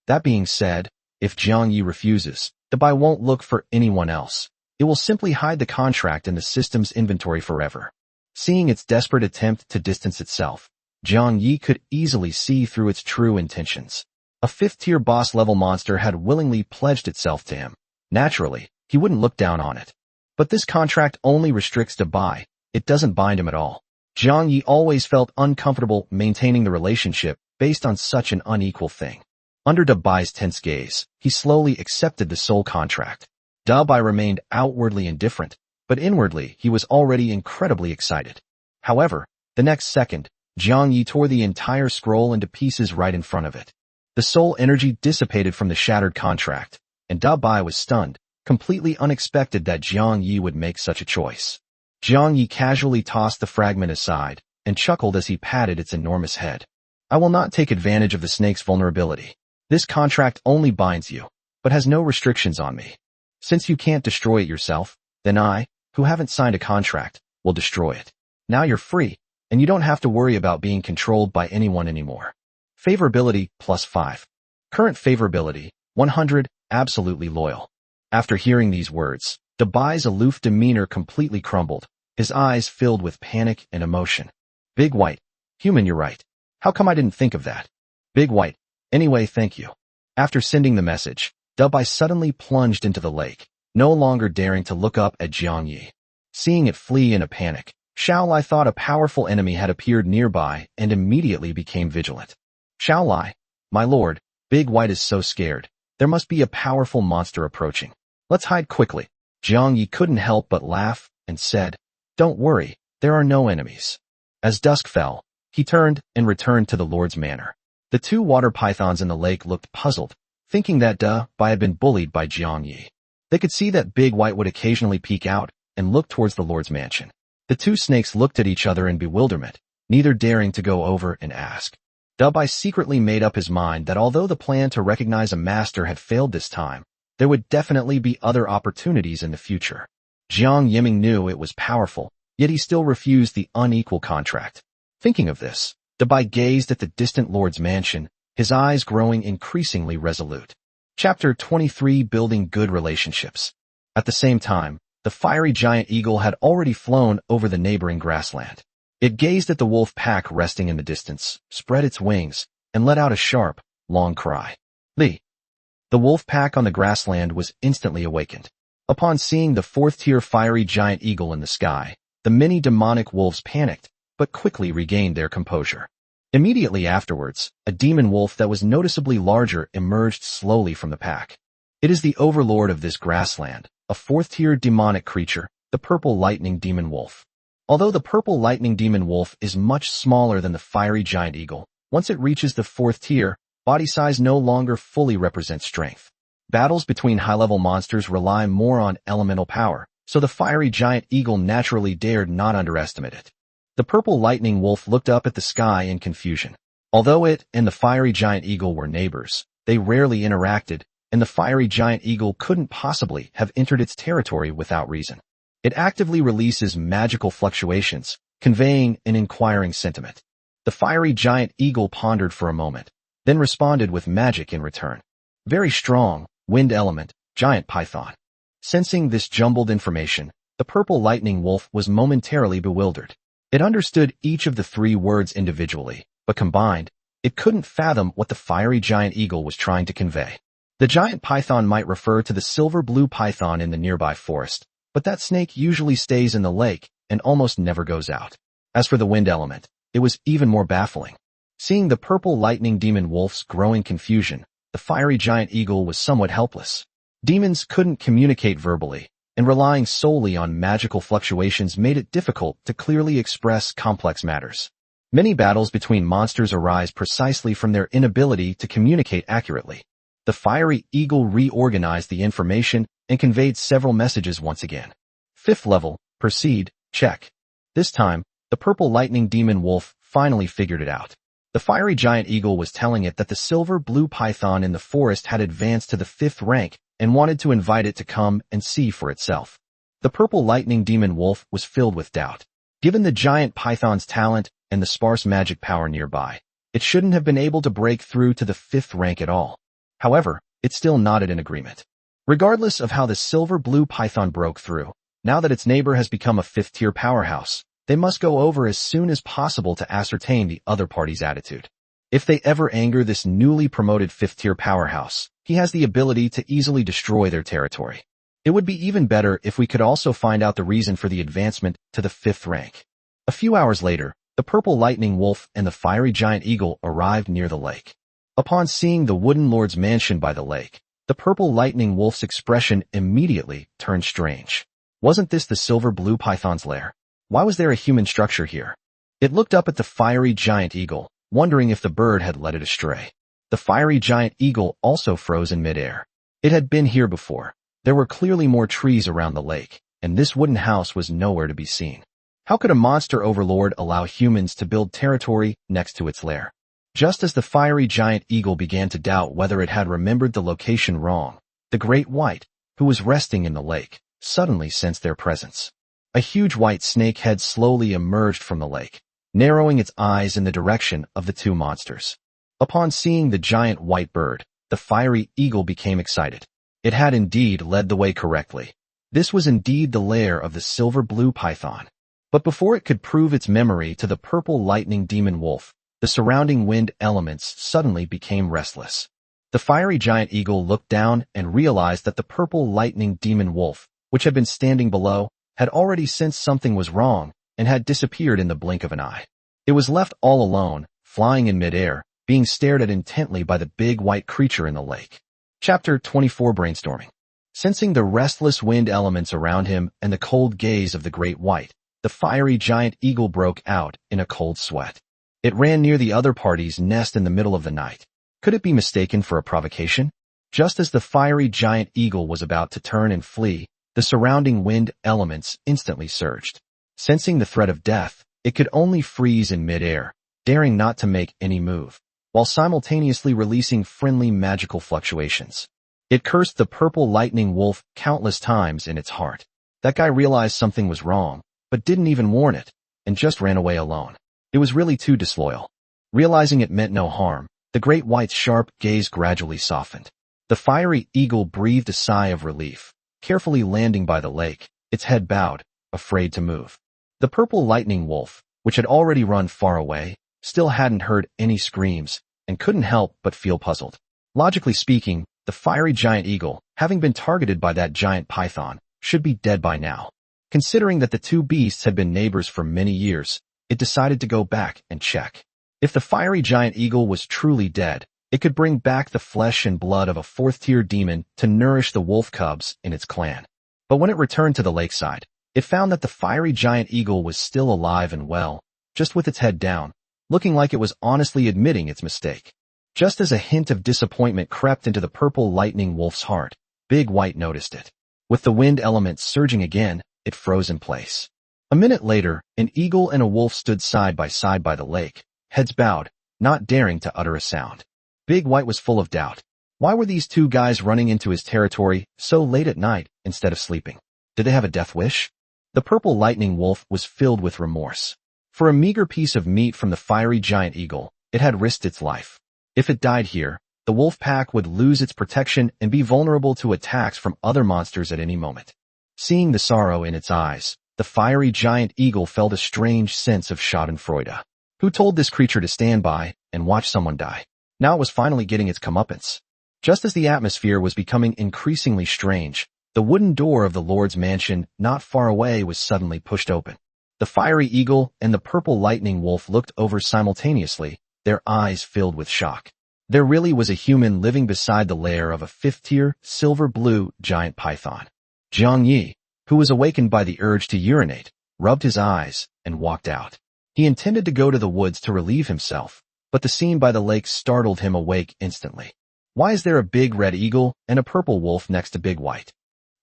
That being said, if Jiang Yi refuses, Dabai won't look for anyone else. It will simply hide the contract in the system's inventory forever. Seeing its desperate attempt to distance itself, Jiang Yi could easily see through its true intentions. A fifth-tier boss-level monster had willingly pledged itself to him. Naturally, he wouldn't look down on it. But this contract only restricts Dabai. It doesn't bind him at all. Jiang Yi always felt uncomfortable maintaining the relationship based on such an unequal thing. Under Dabai's tense gaze, he slowly accepted the soul contract. Dabai remained outwardly indifferent, but inwardly he was already incredibly excited. However, the next second, Jiang Yi tore the entire scroll into pieces right in front of it. The soul energy dissipated from the shattered contract, and Dabai was stunned, completely unexpected that Jiang Yi would make such a choice. Jiang Yi casually tossed the fragment aside and chuckled as he patted its enormous head. I will not take advantage of the snake's vulnerability. This contract only binds you, but has no restrictions on me. Since you can't destroy it yourself, then I, who haven't signed a contract, will destroy it. Now you're free. and you don't have to worry about being controlled by anyone anymore. Favorability +5. Current favorability 100, absolutely loyal. After hearing these words, Dabai's aloof demeanor completely crumbled, his eyes filled with panic and emotion. Big White. Human, you're right. How come I didn't think of that? Big White. Anyway, thank you. After sending the message, Dabai suddenly plunged into the lake, no longer daring to look up at Jiang Yi. Seeing it flee in a panic, Xiaolai thought a powerful enemy had appeared nearby and immediately became vigilant. Xiaolai, my lord, Big White is so scared. There must be a powerful monster approaching. Let's hide quickly. Jiang Yi couldn't help but laugh and said, Don't worry, there are no enemies. As dusk fell, he turned and returned to the Lord's manor. The two water pythons in the lake looked puzzled, thinking that Dabai had been bullied by Jiang Yi. They could see that Big White would occasionally peek out and look towards the Lord's mansion. The two snakes looked at each other in bewilderment, neither daring to go over and ask. Dabai secretly made up his mind that although the plan to recognize a master had failed this time, there would definitely be other opportunities in the future. Jiang Yiming knew it was powerful, yet he still refused the unequal contract. Thinking of this, Dabai gazed at the distant Lord's mansion, his eyes growing increasingly resolute. Chapter 23, Building Good Relationships. At the same time, the fiery giant eagle had already flown over the neighboring grassland. It gazed at the wolf pack resting in the distance, spread its wings, and let out a sharp, long cry. The wolf pack on the grassland was instantly awakened. Upon seeing the fourth-tier fiery giant eagle in the sky, the many demonic wolves panicked, but quickly regained their composure. Immediately afterwards, a demon wolf that was noticeably larger emerged slowly from the pack. It is the overlord of this grassland, a fourth-tier demonic creature, the purple lightning demon wolf. Although the purple lightning demon wolf is much smaller than the fiery giant eagle, once it reaches the fourth tier, body size no longer fully represents strength. Battles between high-level monsters rely more on elemental power, so the fiery giant eagle naturally dared not underestimate it. The purple lightning wolf looked up at the sky in confusion. Although it and the fiery giant eagle were neighbors, they rarely interacted, and the fiery giant eagle couldn't possibly have entered its territory without reason. It actively releases magical fluctuations, conveying an inquiring sentiment. The fiery giant eagle pondered for a moment, then responded with magic in return. Very strong, wind element, giant python. Sensing this jumbled information, the purple lightning wolf was momentarily bewildered. It understood each of the three words individually, but combined, it couldn't fathom what the fiery giant eagle was trying to convey. The giant python might refer to the silver-blue python in the nearby forest, but that snake usually stays in the lake and almost never goes out. As for the wind element, it was even more baffling. Seeing the purple lightning demon wolf's growing confusion, the fiery giant eagle was somewhat helpless. Demons couldn't communicate verbally, and relying solely on magical fluctuations made it difficult to clearly express complex matters. Many battles between monsters arise precisely from their inability to communicate accurately. The fiery eagle reorganized the information and conveyed several messages once again. Fifth level, proceed, check. This time, the purple lightning demon wolf finally figured it out. The fiery giant eagle was telling it that the silver-blue python in the forest had advanced to the 5th rank and wanted to invite it to come and see for itself. The purple lightning demon wolf was filled with doubt. Given the giant python's talent and the sparse magic power nearby, it shouldn't have been able to break through to the 5th rank at all. However, it still nodded in agreement. Regardless of how the silver-blue python broke through, now that its neighbor has become a 5th-tier powerhouse, they must go over as soon as possible to ascertain the other party's attitude. If they ever anger this newly promoted 5th-tier powerhouse, he has the ability to easily destroy their territory. It would be even better if we could also find out the reason for the advancement to the 5th rank. A few hours later, the purple lightning wolf and the fiery giant eagle arrived near the lake. Upon seeing the wooden lord's mansion by the lake, the purple lightning wolf's expression immediately turned strange. Wasn't this the silver-blue python's lair? Why was there a human structure here? It looked up at the fiery giant eagle, wondering if the bird had led it astray. The fiery giant eagle also froze in midair. It had been here before. There were clearly more trees around the lake, and this wooden house was nowhere to be seen. How could a monster overlord allow humans to build territory next to its lair? Just as the fiery giant eagle began to doubt whether it had remembered the location wrong, the great white, who was resting in the lake, suddenly sensed their presence. A huge white snake head slowly emerged from the lake. narrowing its eyes in the direction of the two monsters. Upon seeing the giant white bird, the fiery eagle became excited. It had indeed led the way correctly. This was indeed the lair of the silver-blue python. But before it could prove its memory to the purple lightning demon wolf, the surrounding wind elements suddenly became restless. The fiery giant eagle looked down and realized that the purple lightning demon wolf, which had been standing below, had already sensed something was wrong and had disappeared in the blink of an eye. It was left all alone, flying in midair, being stared at intently by the big white creature in the lake. Chapter 24 Brainstorming. Sensing the restless wind elements around him and the cold gaze of the great white, the fiery giant eagle broke out in a cold sweat. It ran near the other party's nest in the middle of the night. Could it be mistaken for a provocation? Just as the fiery giant eagle was about to turn and flee, the surrounding wind elements instantly surged. Sensing the threat of death, it could only freeze in midair, daring not to make any move, while simultaneously releasing friendly magical fluctuations. It cursed the purple lightning wolf countless times in its heart. That guy realized something was wrong, but didn't even warn it, and just ran away alone. It was really too disloyal. Realizing it meant no harm, the great white's sharp gaze gradually softened. The fiery eagle breathed a sigh of relief, carefully landing by the lake, its head bowed, afraid to move. The purple lightning wolf, which had already run far away, still hadn't heard any screams, and couldn't help but feel puzzled. Logically speaking, the fiery giant eagle, having been targeted by that giant python, should be dead by now. Considering that the two beasts had been neighbors for many years, it decided to go back and check. If the fiery giant eagle was truly dead, it could bring back the flesh and blood of a fourth-tier demon to nourish the wolf cubs in its clan. But when it returned to the lakeside, it found that the fiery giant eagle was still alive and well, just with its head down, looking like it was honestly admitting its mistake. Just as a hint of disappointment crept into the purple lightning wolf's heart, Big White noticed it. With the wind element surging again, it froze in place. A minute later, an eagle and a wolf stood side by the lake, heads bowed, not daring to utter a sound. Big White was full of doubt. Why were these two guys running into his territory so late at night instead of sleeping? Did they have a death wish? The purple lightning wolf was filled with remorse. For a meager piece of meat from the fiery giant eagle, it had risked its life. If it died here, the wolf pack would lose its protection and be vulnerable to attacks from other monsters at any moment. Seeing the sorrow in its eyes, the fiery giant eagle felt a strange sense of schadenfreude. Who told this creature to stand by and watch someone die? Now it was finally getting its comeuppance. Just as the atmosphere was becoming increasingly strange, the wooden door of the Lord's mansion not far away was suddenly pushed open. The fiery eagle and the purple lightning wolf looked over simultaneously, their eyes filled with shock. There really was a human living beside the lair of a fifth-tier, silver-blue giant python. Jiang Yi, who was awakened by the urge to urinate, rubbed his eyes and walked out. He intended to go to the woods to relieve himself, but the scene by the lake startled him awake instantly. Why is there a big red eagle and a purple wolf next to Big White?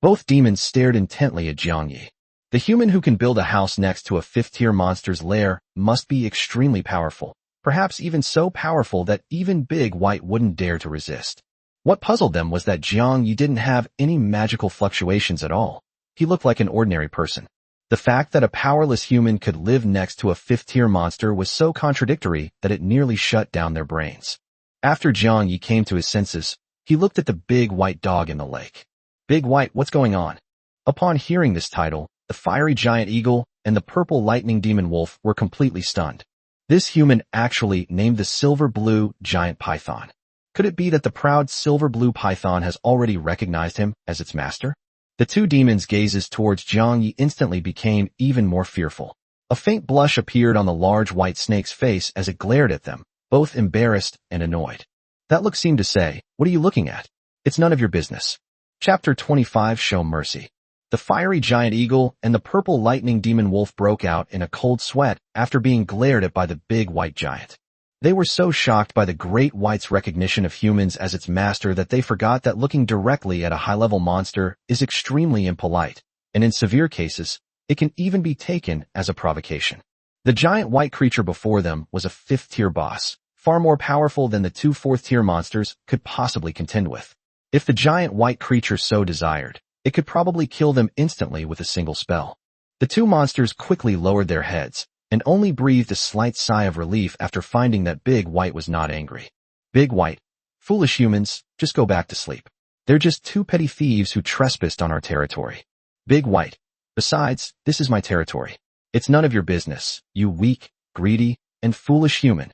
Both demons stared intently at Jiang Yi. The human who can build a house next to a fifth-tier monster's lair must be extremely powerful, perhaps even so powerful that even Big White wouldn't dare to resist. What puzzled them was that Jiang Yi didn't have any magical fluctuations at all. He looked like an ordinary person. The fact that a powerless human could live next to a fifth-tier monster was so contradictory that it nearly shut down their brains. After Jiang Yi came to his senses, he looked at the big white dog in the lake. Big White, what's going on? Upon hearing this title, the fiery giant eagle and the purple lightning demon wolf were completely stunned. This human actually named the silver-blue giant python. Could it be that the proud silver-blue python has already recognized him as its master? The two demons' gazes towards Jiang Yi instantly became even more fearful. A faint blush appeared on the large white snake's face as it glared at them, both embarrassed and annoyed. That look seemed to say, "What are you looking at? It's none of your business." Chapter 25 Show Mercy. The fiery giant eagle and the purple lightning demon wolf broke out in a cold sweat after being glared at by the big white giant. They were so shocked by the great white's recognition of humans as its master that they forgot that looking directly at a high-level monster is extremely impolite, and in severe cases, it can even be taken as a provocation. The giant white creature before them was a fifth-tier boss, far more powerful than the two fourth-tier monsters could possibly contend with. If the giant white creature so desired, it could probably kill them instantly with a single spell. The two monsters quickly lowered their heads, and only breathed a slight sigh of relief after finding that Big White was not angry. Big White, foolish humans, just go back to sleep. They're just two petty thieves who trespassed on our territory. Big White, besides, this is my territory. It's none of your business, you weak, greedy, and foolish human.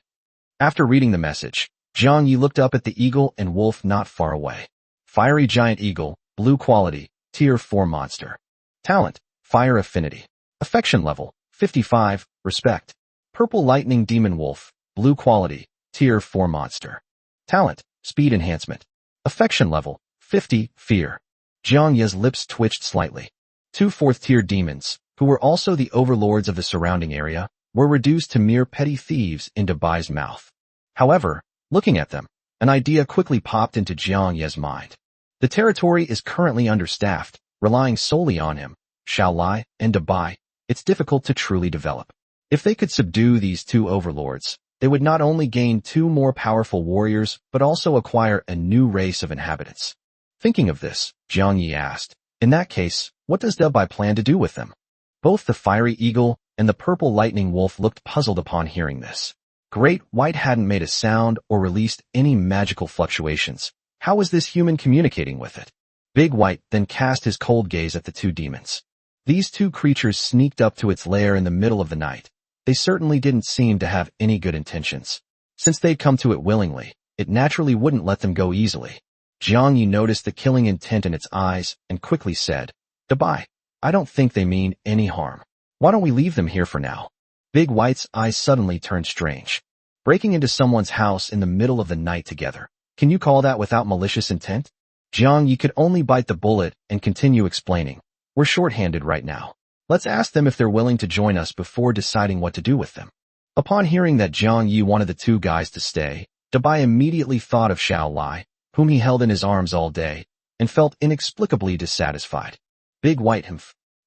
After reading the message, Jiang Yi looked up at the eagle and wolf not far away. Fiery giant eagle, blue quality, tier 4 monster. Talent, fire affinity. Affection level, 55, respect. Purple lightning demon wolf, blue quality, tier 4 monster. Talent, speed enhancement. Affection level, 50, fear. Jiang Yi's lips twitched slightly. Two 4th-tier demons, who were also the overlords of the surrounding area, were reduced to mere petty thieves in Dabai's mouth. However, looking at them, an idea quickly popped into Jiang Yi's mind. The territory is currently understaffed, relying solely on him, Xiaolai, and Dabai. It's difficult to truly develop. If they could subdue these two overlords, they would not only gain 2 more powerful warriors, but also acquire a new race of inhabitants. Thinking of this, Jiang Yi asked, in that case, what does Dabai plan to do with them? Both the fiery eagle and the purple lightning wolf looked puzzled upon hearing this. Great White hadn't made a sound or released any magical fluctuations. How was this human communicating with it? Big White then cast his cold gaze at the two demons. These two creatures sneaked up to its lair in the middle of the night. They certainly didn't seem to have any good intentions. Since they'd come to it willingly, it naturally wouldn't let them go easily. Jiang Yi noticed the killing intent in its eyes and quickly said, Dabai, I don't think they mean any harm. Why don't we leave them here for now? Big White's eyes suddenly turned strange. Breaking into someone's house in the middle of the night together. Can you call that without malicious intent? Jiang Yi could only bite the bullet and continue explaining. We're short-handed right now. Let's ask them if they're willing to join us before deciding what to do with them. Upon hearing that Jiang Yi wanted the two guys to stay, Dabai immediately thought of Xiaolai, whom he held in his arms all day, and felt inexplicably dissatisfied. Big White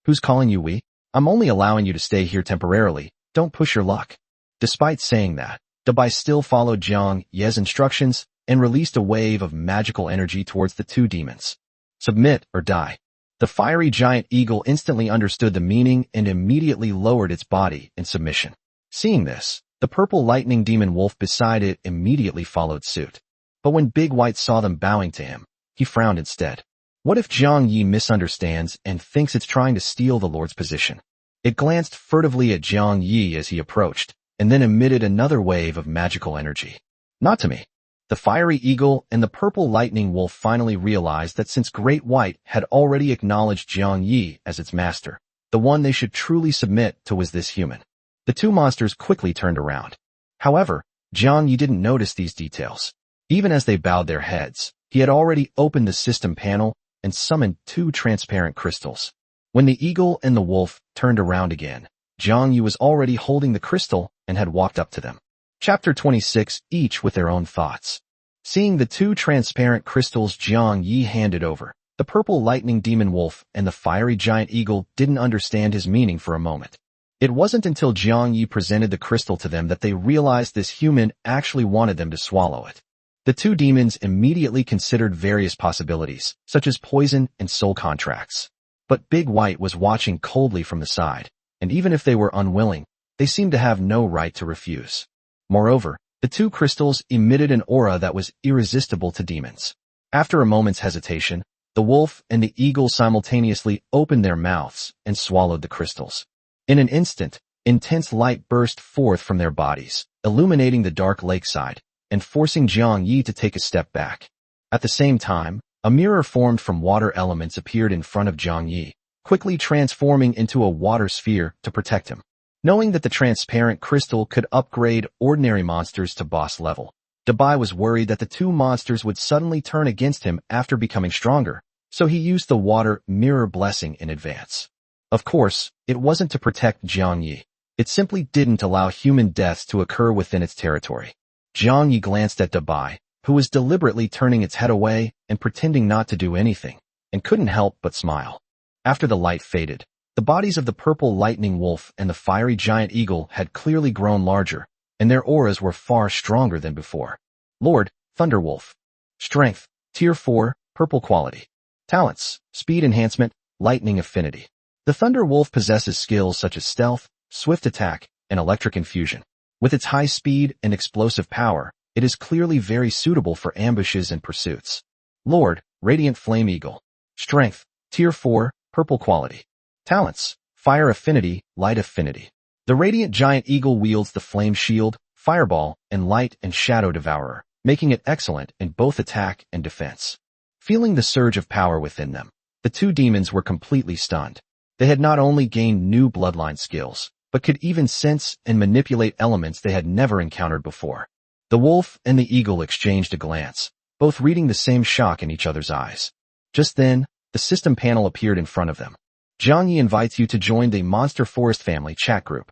who's calling you we? I'm only allowing you to stay here temporarily, don't push your luck. Despite saying that, Dabai still followed Jiang Yi's instructions and released a wave of magical energy towards the two demons. Submit or die. The fiery giant eagle instantly understood the meaning and immediately lowered its body in submission. Seeing this, the purple lightning demon wolf beside it immediately followed suit. But when Big White saw them bowing to him, he frowned instead. What if Jiang Yi misunderstands and thinks it's trying to steal the Lord's position? It glanced furtively at Jiang Yi as he approached, and then emitted another wave of magical energy. Not to me. The fiery eagle and the purple lightning wolf finally realized that since Great White had already acknowledged Jiang Yi as its master, the one they should truly submit to was this human. The two monsters quickly turned around. However, Jiang Yi didn't notice these details. Even as they bowed their heads, he had already opened the system panel and summoned 2 transparent crystals. When the eagle and the wolf turned around again, Jiang Yi was already holding the crystal and had walked up to them. Chapter 26, each with their own thoughts. Seeing the 2 transparent crystals Jiang Yi handed over, the purple lightning demon wolf and the fiery giant eagle didn't understand his meaning for a moment. It wasn't until Jiang Yi presented the crystal to them that they realized this human actually wanted them to swallow it. The 2 demons immediately considered various possibilities, such as poison and soul contracts. But Big White was watching coldly from the side, and even if they were unwilling, they seemed to have no right to refuse. Moreover, the 2 crystals emitted an aura that was irresistible to demons. After a moment's hesitation, the wolf and the eagle simultaneously opened their mouths and swallowed the crystals. In an instant, intense light burst forth from their bodies, illuminating the dark lakeside, and forcing Jiang Yi to take a step back. At the same time, a mirror formed from water elements appeared in front of Jiang Yi, quickly transforming into a water sphere to protect him. Knowing that the transparent crystal could upgrade ordinary monsters to boss level, Dabai was worried that the 2 monsters would suddenly turn against him after becoming stronger, so he used the water mirror blessing in advance. Of course, it wasn't to protect Jiang Yi. It simply didn't allow human deaths to occur within its territory. Jiang Yi glanced at Dabai, who was deliberately turning its head away and pretending not to do anything, and couldn't help but smile. After the light faded, the bodies of the purple lightning wolf and the fiery giant eagle had clearly grown larger, and their auras were far stronger than before. Lord, Thunderwolf. Strength, Tier 4, purple quality. Talents, speed enhancement, lightning affinity. The Thunder Wolf possesses skills such as stealth, swift attack, and electric infusion. With its high speed and explosive power, it is clearly very suitable for ambushes and pursuits. Lord, Radiant Flame Eagle. Strength, Tier 4, Purple Quality. Talents, Fire Affinity, Light Affinity. The Radiant Giant Eagle wields the Flame Shield, Fireball, and Light and Shadow Devourer, making it excellent in both attack and defense. Feeling the surge of power within them, the two demons were completely stunned. They had not only gained new bloodline skills, but could even sense and manipulate elements they had never encountered before. The wolf and the eagle exchanged a glance, both reading the same shock in each other's eyes. Just then, the system panel appeared in front of them. Jiang Yi invites you to join the Monster Forest Family chat group.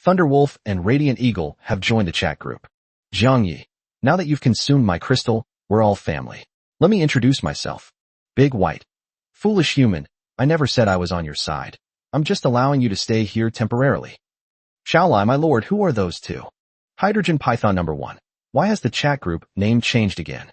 Thunderwolf and Radiant Eagle have joined the chat group. Jiang Yi, now that you've consumed my crystal, we're all family. Let me introduce myself. Big White. Foolish human, I never said I was on your side. I'm just allowing you to stay here temporarily. Shaolai, my lord, who are those two? Hydrogen Python number 1. Why has the chat group name changed again?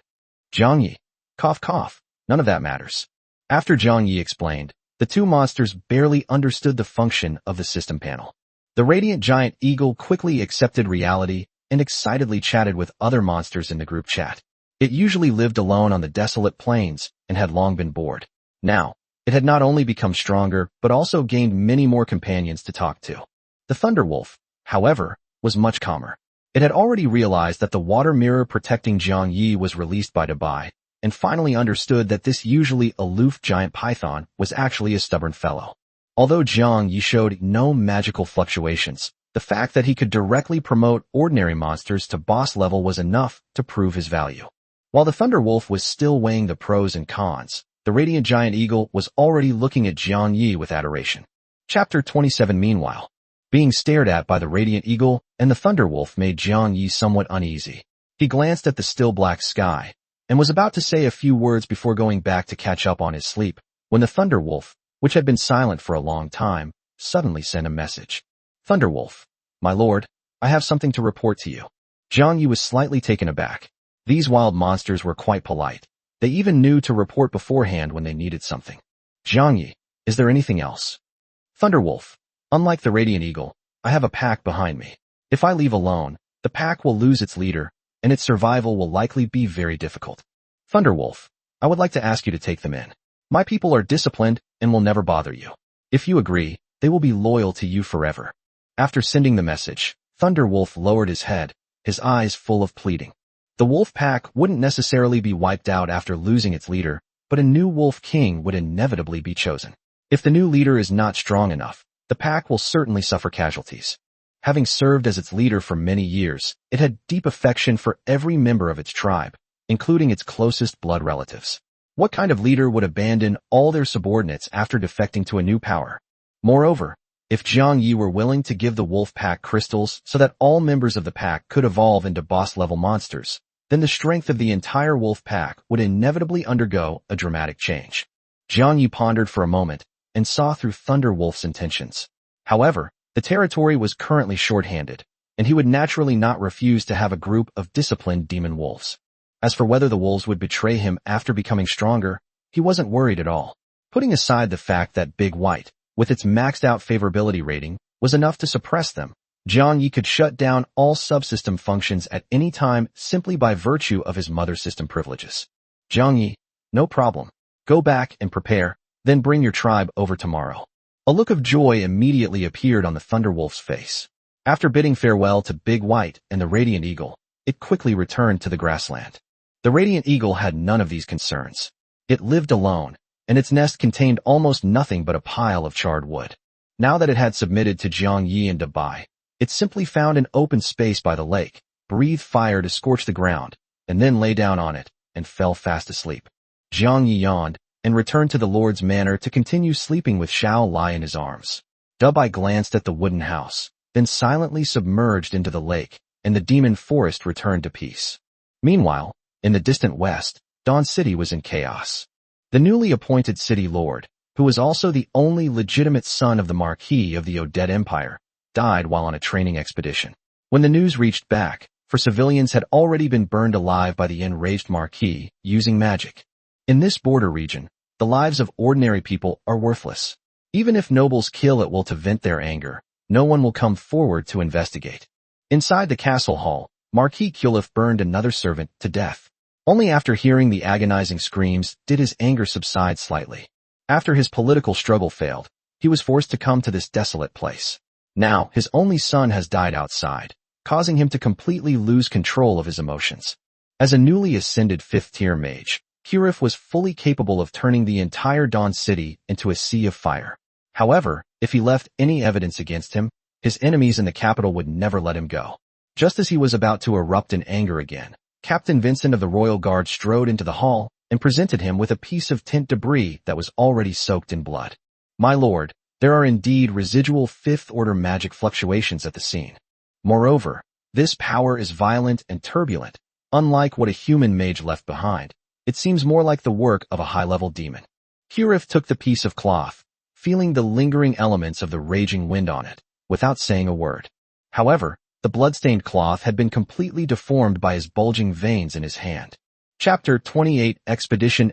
Jiang Yi. Cough cough. None of that matters. After Jiang Yi explained, the two monsters barely understood the function of the system panel. The Radiant Giant Eagle quickly accepted reality and excitedly chatted with other monsters in the group chat. It usually lived alone on the desolate plains and had long been bored. Now, it had not only become stronger, but also gained many more companions to talk to. The Thunderwolf, however, was much calmer. It had already realized that the water mirror protecting Jiang Yi was released by Dubai, and finally understood that this usually aloof giant python was actually a stubborn fellow. Although Jiang Yi showed no magical fluctuations, the fact that he could directly promote ordinary monsters to boss level was enough to prove his value. While the Thunderwolf was still weighing the pros and cons, the Radiant Giant Eagle was already looking at Jiang Yi with adoration. Chapter 27. Meanwhile, being stared at by the Radiant Eagle and the Thunderwolf made Jiang Yi somewhat uneasy. He glanced at the still black sky and was about to say a few words before going back to catch up on his sleep, when the Thunderwolf, which had been silent for a long time, suddenly sent a message. Thunderwolf, my lord, I have something to report to you. Jiang Yi was slightly taken aback. These wild monsters were quite polite. They even knew to report beforehand when they needed something. Jiang Yi, is there anything else? Thunderwolf, unlike the Radiant Eagle, I have a pack behind me. If I leave alone, the pack will lose its leader, and its survival will likely be very difficult. Thunderwolf, I would like to ask you to take them in. My people are disciplined and will never bother you. If you agree, they will be loyal to you forever. After sending the message, Thunderwolf lowered his head, his eyes full of pleading. The wolf pack wouldn't necessarily be wiped out after losing its leader, but a new wolf king would inevitably be chosen. If the new leader is not strong enough, the pack will certainly suffer casualties. Having served as its leader for many years, it had deep affection for every member of its tribe, including its closest blood relatives. What kind of leader would abandon all their subordinates after defecting to a new power? Moreover, if Jiang Yi were willing to give the wolf pack crystals so that all members of the pack could evolve into boss-level monsters, then the strength of the entire wolf pack would inevitably undergo a dramatic change. Jiang Yi pondered for a moment and saw through Thunderwolf's intentions. However, the territory was currently short-handed, and he would naturally not refuse to have a group of disciplined demon wolves. As for whether the wolves would betray him after becoming stronger, he wasn't worried at all. Putting aside the fact that Big White, with its maxed-out favorability rating, was enough to suppress them, Jiang Yi could shut down all subsystem functions at any time simply by virtue of his mother system privileges. Jiang Yi, no problem. Go back and prepare, then bring your tribe over tomorrow. A look of joy immediately appeared on the Thunderwolf's face. After bidding farewell to Big White and the Radiant Eagle, it quickly returned to the grassland. The Radiant Eagle had none of these concerns. It lived alone, and its nest contained almost nothing but a pile of charred wood. Now that it had submitted to Jiang Yi and Dubai, it simply found an open space by the lake, breathed fire to scorch the ground, and then lay down on it and fell fast asleep. Jiang Yi yawned and returned to the Lord's manor to continue sleeping with Shao Lai in his arms. Dubai glanced at the wooden house, then silently submerged into the lake, and the demon forest returned to peace. Meanwhile, in the distant west, Dawn City was in chaos. The newly appointed city lord, who was also the only legitimate son of the Marquis of the Odette Empire, died while on a training expedition. When the news reached back, for civilians had already been burned alive by the enraged Marquis using magic. In this border region, the lives of ordinary people are worthless. Even if nobles kill at will to vent their anger, no one will come forward to investigate. Inside the castle hall, Marquis Kulif burned another servant to death. Only after hearing the agonizing screams did his anger subside slightly. After his political struggle failed, he was forced to come to this desolate place. Now, his only son has died outside, causing him to completely lose control of his emotions. As a newly ascended 5th-tier mage, Kurif was fully capable of turning the entire Dawn City into a sea of fire. However, if he left any evidence against him, his enemies in the capital would never let him go. Just as he was about to erupt in anger again, Captain Vincent of the Royal Guard strode into the hall and presented him with a piece of tint debris that was already soaked in blood. My lord, there are indeed residual 5th-order magic fluctuations at the scene. Moreover, this power is violent and turbulent. Unlike what a human mage left behind, it seems more like the work of a high-level demon. Kurif took the piece of cloth, feeling the lingering elements of the raging wind on it, without saying a word. However, the blood-stained cloth had been completely deformed by his bulging veins in his hand. Chapter 28 Expedition.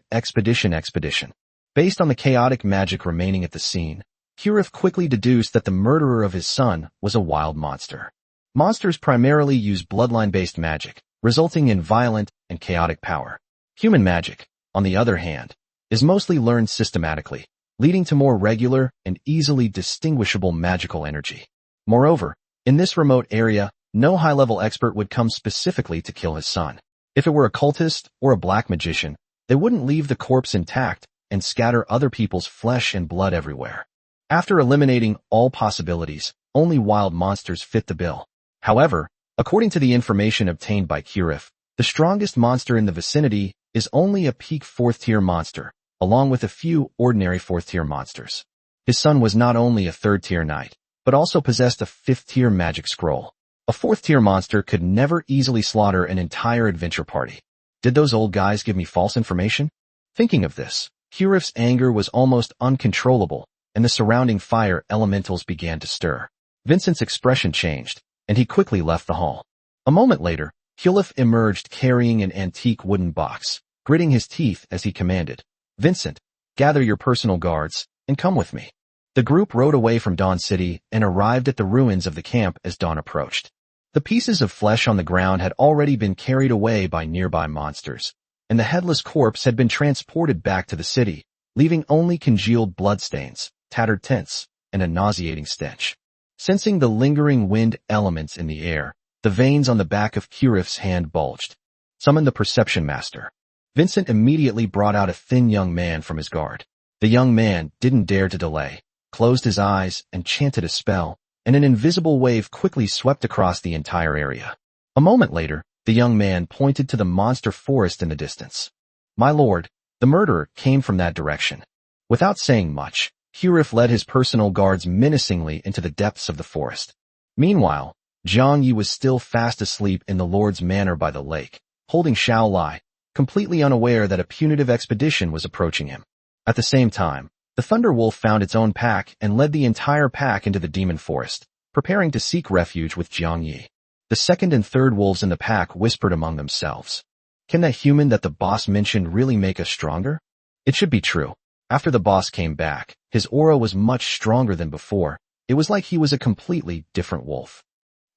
Based on the chaotic magic remaining at the scene, Kurif quickly deduced that the murderer of his son was a wild monster. Monsters primarily use bloodline-based magic, resulting in violent and chaotic power. Human magic, on the other hand, is mostly learned systematically, leading to more regular and easily distinguishable magical energy. Moreover, in this remote area, no high-level expert would come specifically to kill his son. If it were a cultist or a black magician, they wouldn't leave the corpse intact and scatter other people's flesh and blood everywhere. After eliminating all possibilities, only wild monsters fit the bill. However, according to the information obtained by Kurif, the strongest monster in the vicinity is only a peak 4th-tier monster, along with a few ordinary 4th-tier monsters. His son was not only a 3rd-tier knight, but also possessed a 5th-tier magic scroll. A 4th-tier monster could never easily slaughter an entire adventure party. Did those old guys give me false information? Thinking of this, Kurif's anger was almost uncontrollable, and the surrounding fire elementals began to stir. Vincent's expression changed, and he quickly left the hall. A moment later, Kulif emerged carrying an antique wooden box, gritting his teeth as he commanded, "Vincent, gather your personal guards, and come with me." The group rode away from Dawn City and arrived at the ruins of the camp as dawn approached. The pieces of flesh on the ground had already been carried away by nearby monsters, and the headless corpse had been transported back to the city, leaving only congealed bloodstains, tattered tents, and a nauseating stench. Sensing the lingering wind elements in the air, the veins on the back of Kurif's hand bulged. Summon the Perception Master. Vincent immediately brought out a thin young man from his guard. The young man didn't dare to delay, closed his eyes, and chanted a spell, and an invisible wave quickly swept across the entire area. A moment later, the young man pointed to the monster forest in the distance. My lord, the murderer came from that direction. Without saying much, Kurif led his personal guards menacingly into the depths of the forest. Meanwhile, Jiang Yi was still fast asleep in the Lord's Manor by the lake, holding Xiao Lai, completely unaware that a punitive expedition was approaching him. At the same time, the Thunder Wolf found its own pack and led the entire pack into the demon forest, preparing to seek refuge with Jiang Yi. The second and third wolves in the pack whispered among themselves. Can that human that the boss mentioned really make us stronger? It should be true. After the boss came back, his aura was much stronger than before. It was like he was a completely different wolf.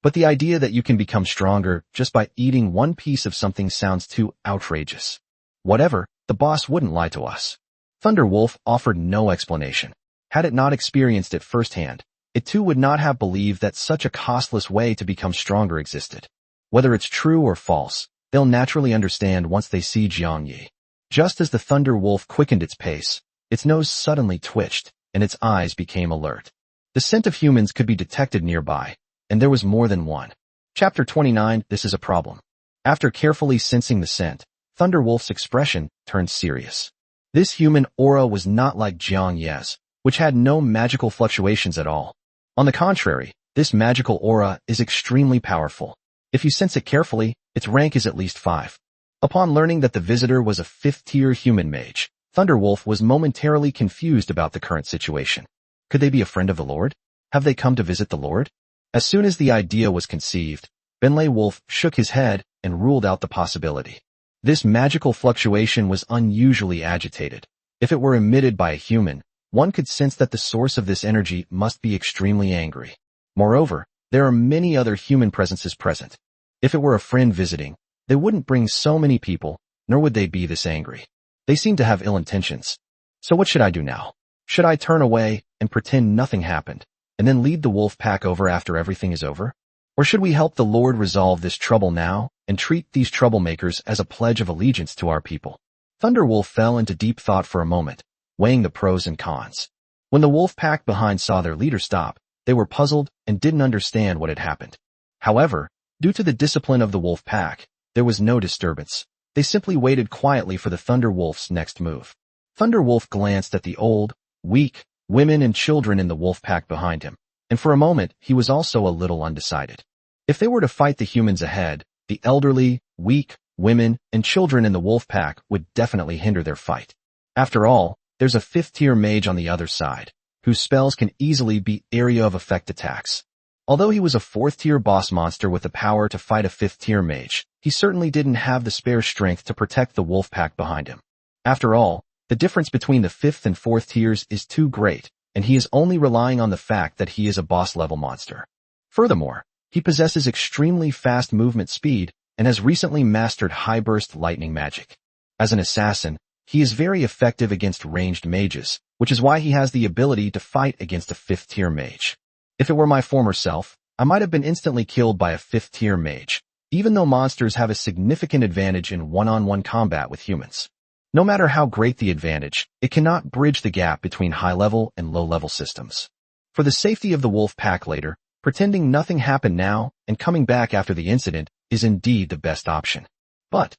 But the idea that you can become stronger just by eating one piece of something sounds too outrageous. Whatever, the boss wouldn't lie to us. Thunder Wolf offered no explanation. Had it not experienced it firsthand, it too would not have believed that such a costless way to become stronger existed. Whether it's true or false, they'll naturally understand once they see Jiang Yi. Just as the Thunder Wolf quickened its pace, its nose suddenly twitched, and its eyes became alert. The scent of humans could be detected nearby, and there was more than one. Chapter 29 This is a problem. After carefully sensing the scent, Thunder Wolf's expression turned serious. This human aura was not like Jiang Yi's, which had no magical fluctuations at all. On the contrary, this magical aura is extremely powerful. If you sense it carefully, its rank is at least 5. Upon learning that the visitor was a 5th-tier human mage, Thunderwolf was momentarily confused about the current situation. Could they be a friend of the Lord? Have they come to visit the Lord? As soon as the idea was conceived, Benlei Wolf shook his head and ruled out the possibility. This magical fluctuation was unusually agitated. If it were emitted by a human, one could sense that the source of this energy must be extremely angry. Moreover, there are many other human presences present. If it were a friend visiting, they wouldn't bring so many people, nor would they be this angry. They seem to have ill intentions. So what should I do now? Should I turn away and pretend nothing happened, and then lead the wolf pack over after everything is over? Or should we help the Lord resolve this trouble now and treat these troublemakers as a pledge of allegiance to our people? Thunderwolf fell into deep thought for a moment, weighing the pros and cons. When the wolf pack behind saw their leader stop, they were puzzled and didn't understand what had happened. However, due to the discipline of the wolf pack, there was no disturbance. They simply waited quietly for the Thunder Wolf's next move. Thunderwolf glanced at the old, weak, women and children in the wolf pack behind him, and for a moment he was also a little undecided. If they were to fight the humans ahead, the elderly, weak, women, and children in the wolf pack would definitely hinder their fight. After all, there's a 5th-tier mage on the other side, whose spells can easily beat area of effect attacks. Although he was a 4th-tier boss monster with the power to fight a 5th-tier mage, he certainly didn't have the spare strength to protect the wolf pack behind him. After all, the difference between the 5th and 4th tiers is too great, and he is only relying on the fact that he is a boss-level monster. Furthermore, he possesses extremely fast movement speed and has recently mastered high-burst lightning magic. As an assassin, he is very effective against ranged mages, which is why he has the ability to fight against a 5th-tier mage. If it were my former self, I might have been instantly killed by a 5th-tier mage, even though monsters have a significant advantage in one-on-one combat with humans. No matter how great the advantage, it cannot bridge the gap between high-level and low-level systems. For the safety of the wolf pack later, pretending nothing happened now and coming back after the incident is indeed the best option. But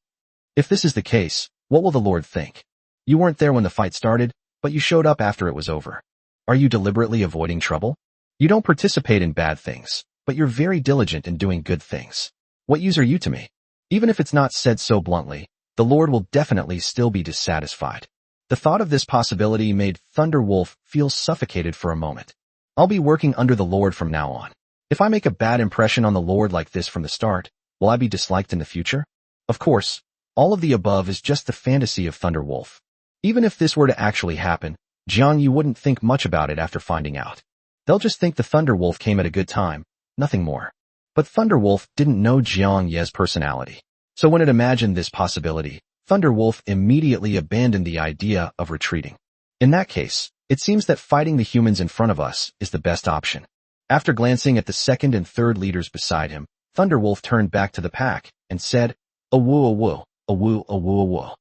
if this is the case, what will the Lord think? You weren't there when the fight started, but you showed up after it was over. Are you deliberately avoiding trouble? You don't participate in bad things, but you're very diligent in doing good things. What use are you to me? Even if it's not said so bluntly, the Lord will definitely still be dissatisfied. The thought of this possibility made Thunderwolf feel suffocated for a moment. I'll be working under the Lord from now on. If I make a bad impression on the Lord like this from the start, will I be disliked in the future? Of course, all of the above is just the fantasy of Thunderwolf. Even if this were to actually happen, Jiang Yu wouldn't think much about it after finding out. They'll just think the Thunderwolf came at a good time, nothing more. But Thunderwolf didn't know Jiang Ye's personality. So when it imagined this possibility, Thunderwolf immediately abandoned the idea of retreating. In that case, it seems that fighting the humans in front of us is the best option. After glancing at the 2nd and 3rd leaders beside him, Thunderwolf turned back to the pack and said, "Awoo, awoo, awoo, awoo, awoo.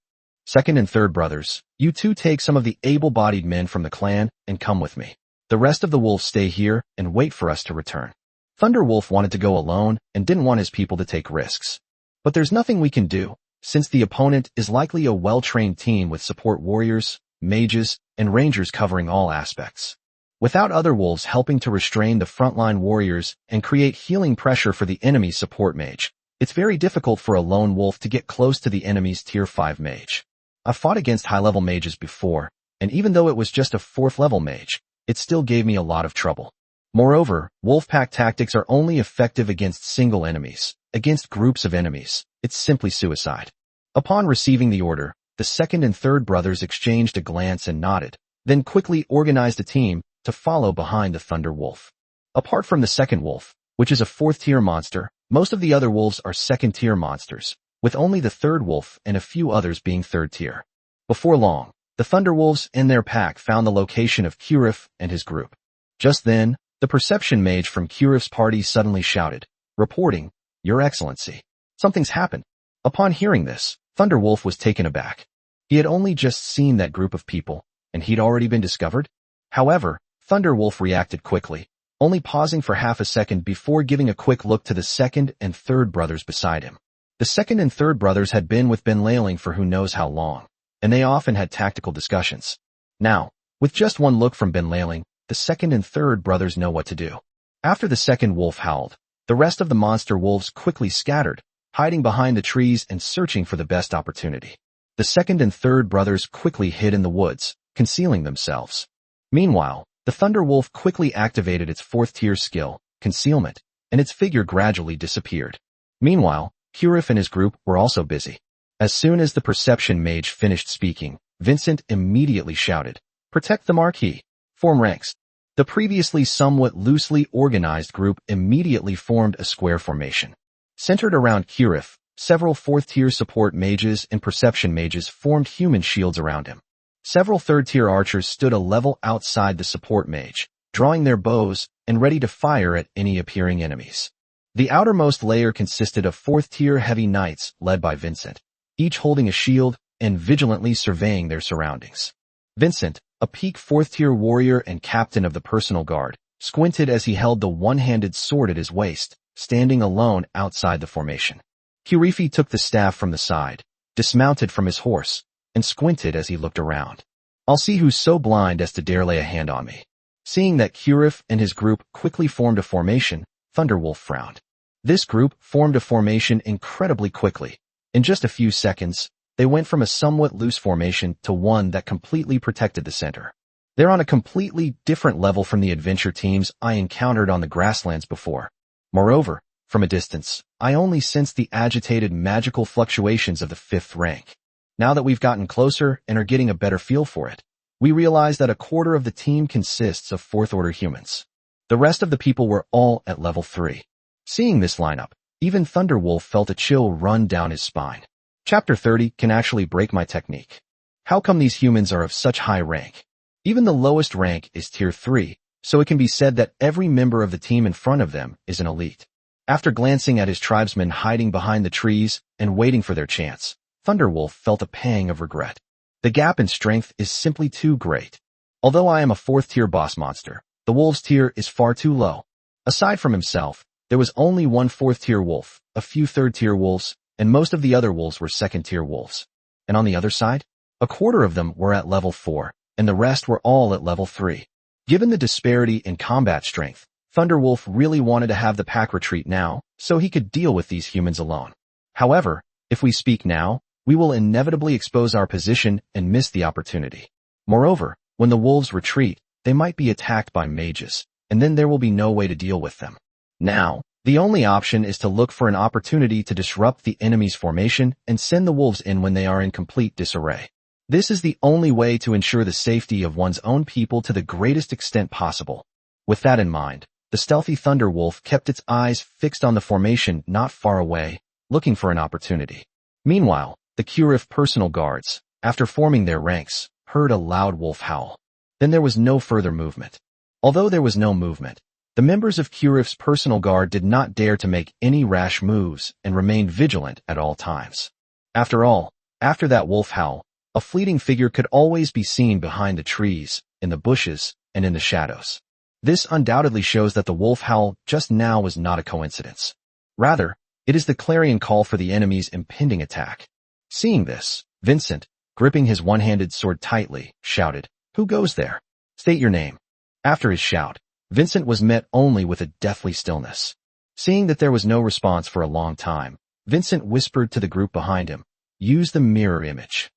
2nd and 3rd brothers, you two take some of the able-bodied men from the clan and come with me. The rest of the wolves stay here and wait for us to return." Thunderwolf wanted to go alone and didn't want his people to take risks. But there's nothing we can do, since the opponent is likely a well-trained team with support warriors, mages, and rangers covering all aspects. Without other wolves helping to restrain the frontline warriors and create healing pressure for the enemy support mage, it's very difficult for a lone wolf to get close to the enemy's tier 5 mage. I've fought against high-level mages before, and even though it was just a 4th-level mage, it still gave me a lot of trouble. Moreover, wolfpack tactics are only effective against single enemies. Against groups of enemies, it's simply suicide. Upon receiving the order, the 2nd and 3rd brothers exchanged a glance and nodded, then quickly organized a team to follow behind the Thunder Wolf. Apart from the 2nd wolf, which is a 4th-tier monster, most of the other wolves are 2nd-tier monsters, with only the 3rd wolf and a few others being 3rd-tier. Before long, the Thunder Wolves and their pack found the location of Kurif and his group. Just then, the perception mage from Kurif's party suddenly shouted, reporting, "Your Excellency, something's happened." Upon hearing this, Thunderwolf was taken aback. He had only just seen that group of people, and he'd already been discovered. However, Thunderwolf reacted quickly, only pausing for half a second before giving a quick look to the 2nd and 3rd brothers beside him. The 2nd and 3rd brothers had been with Ben Leiling for who knows how long, and they often had tactical discussions. Now, with just one look from Ben Leiling, the 2nd and 3rd brothers know what to do. After the 2nd wolf howled, the rest of the monster wolves quickly scattered, hiding behind the trees and searching for the best opportunity. The 2nd and 3rd brothers quickly hid in the woods, concealing themselves. Meanwhile, the Thunder Wolf quickly activated its 4th-tier skill, Concealment, and its figure gradually disappeared. Meanwhile, Kurif and his group were also busy. As soon as the perception mage finished speaking, Vincent immediately shouted, "Protect the marquee! Form ranks!" The previously somewhat loosely organized group immediately formed a square formation. Centered around Kirif, several fourth-tier support mages and perception mages formed human shields around him. Several third-tier archers stood a level outside the support mage, drawing their bows and ready to fire at any appearing enemies. The outermost layer consisted of fourth-tier heavy knights led by Vincent, each holding a shield and vigilantly surveying their surroundings. Vincent, a peak fourth-tier warrior and captain of the personal guard, squinted as he held the one-handed sword at his waist, standing alone outside the formation. Kirifi took the staff from the side, dismounted from his horse, and squinted as he looked around. I'll see who's so blind as to dare lay a hand on me. Seeing that Kirif and his group quickly formed a formation, Thunderwolf frowned. This group formed a formation incredibly quickly. In just a few seconds, they went from a somewhat loose formation to one that completely protected the center. They're on a completely different level from the adventure teams I encountered on the grasslands before. Moreover, from a distance, I only sensed the agitated magical fluctuations of the 5th rank. Now that we've gotten closer and are getting a better feel for it, we realize that a quarter of the team consists of 4th-order humans. The rest of the people were all at level 3. Seeing this lineup, even Thunderwolf felt a chill run down his spine. Chapter 30 can actually break my technique. How come these humans are of such high rank? Even the lowest rank is tier 3, so it can be said that every member of the team in front of them is an elite. After glancing at his tribesmen hiding behind the trees and waiting for their chance, Thunderwolf felt a pang of regret. The gap in strength is simply too great. Although I am a 4th-tier boss monster, the wolves tier is far too low. Aside from himself, there was only one 4th-tier wolf, a few 3rd-tier wolves, and most of the other wolves were 2nd-tier wolves. And on the other side, a quarter of them were at level 4, and the rest were all at level 3. Given the disparity in combat strength, Thunderwolf really wanted to have the pack retreat now, so he could deal with these humans alone. However, if we speak now, we will inevitably expose our position and miss the opportunity. Moreover, when the wolves retreat, they might be attacked by mages, and then there will be no way to deal with them. Now, the only option is to look for an opportunity to disrupt the enemy's formation and send the wolves in when they are in complete disarray. This is the only way to ensure the safety of one's own people to the greatest extent possible. With that in mind, the stealthy Thunderwolf kept its eyes fixed on the formation not far away, looking for an opportunity. Meanwhile, the Kirif personal guards, after forming their ranks, heard a loud wolf howl. Then there was no further movement. Although there was no movement, the members of Kirif's personal guard did not dare to make any rash moves and remained vigilant at all times. After all, after that wolf howl, a fleeting figure could always be seen behind the trees, in the bushes, and in the shadows. This undoubtedly shows that the wolf howl just now was not a coincidence. Rather, it is the clarion call for the enemy's impending attack. Seeing this, Vincent, gripping his one-handed sword tightly, shouted, "Who goes there? State your name." After his shout, Vincent was met only with a deathly stillness. Seeing that there was no response for a long time, Vincent whispered to the group behind him, "Use the mirror image."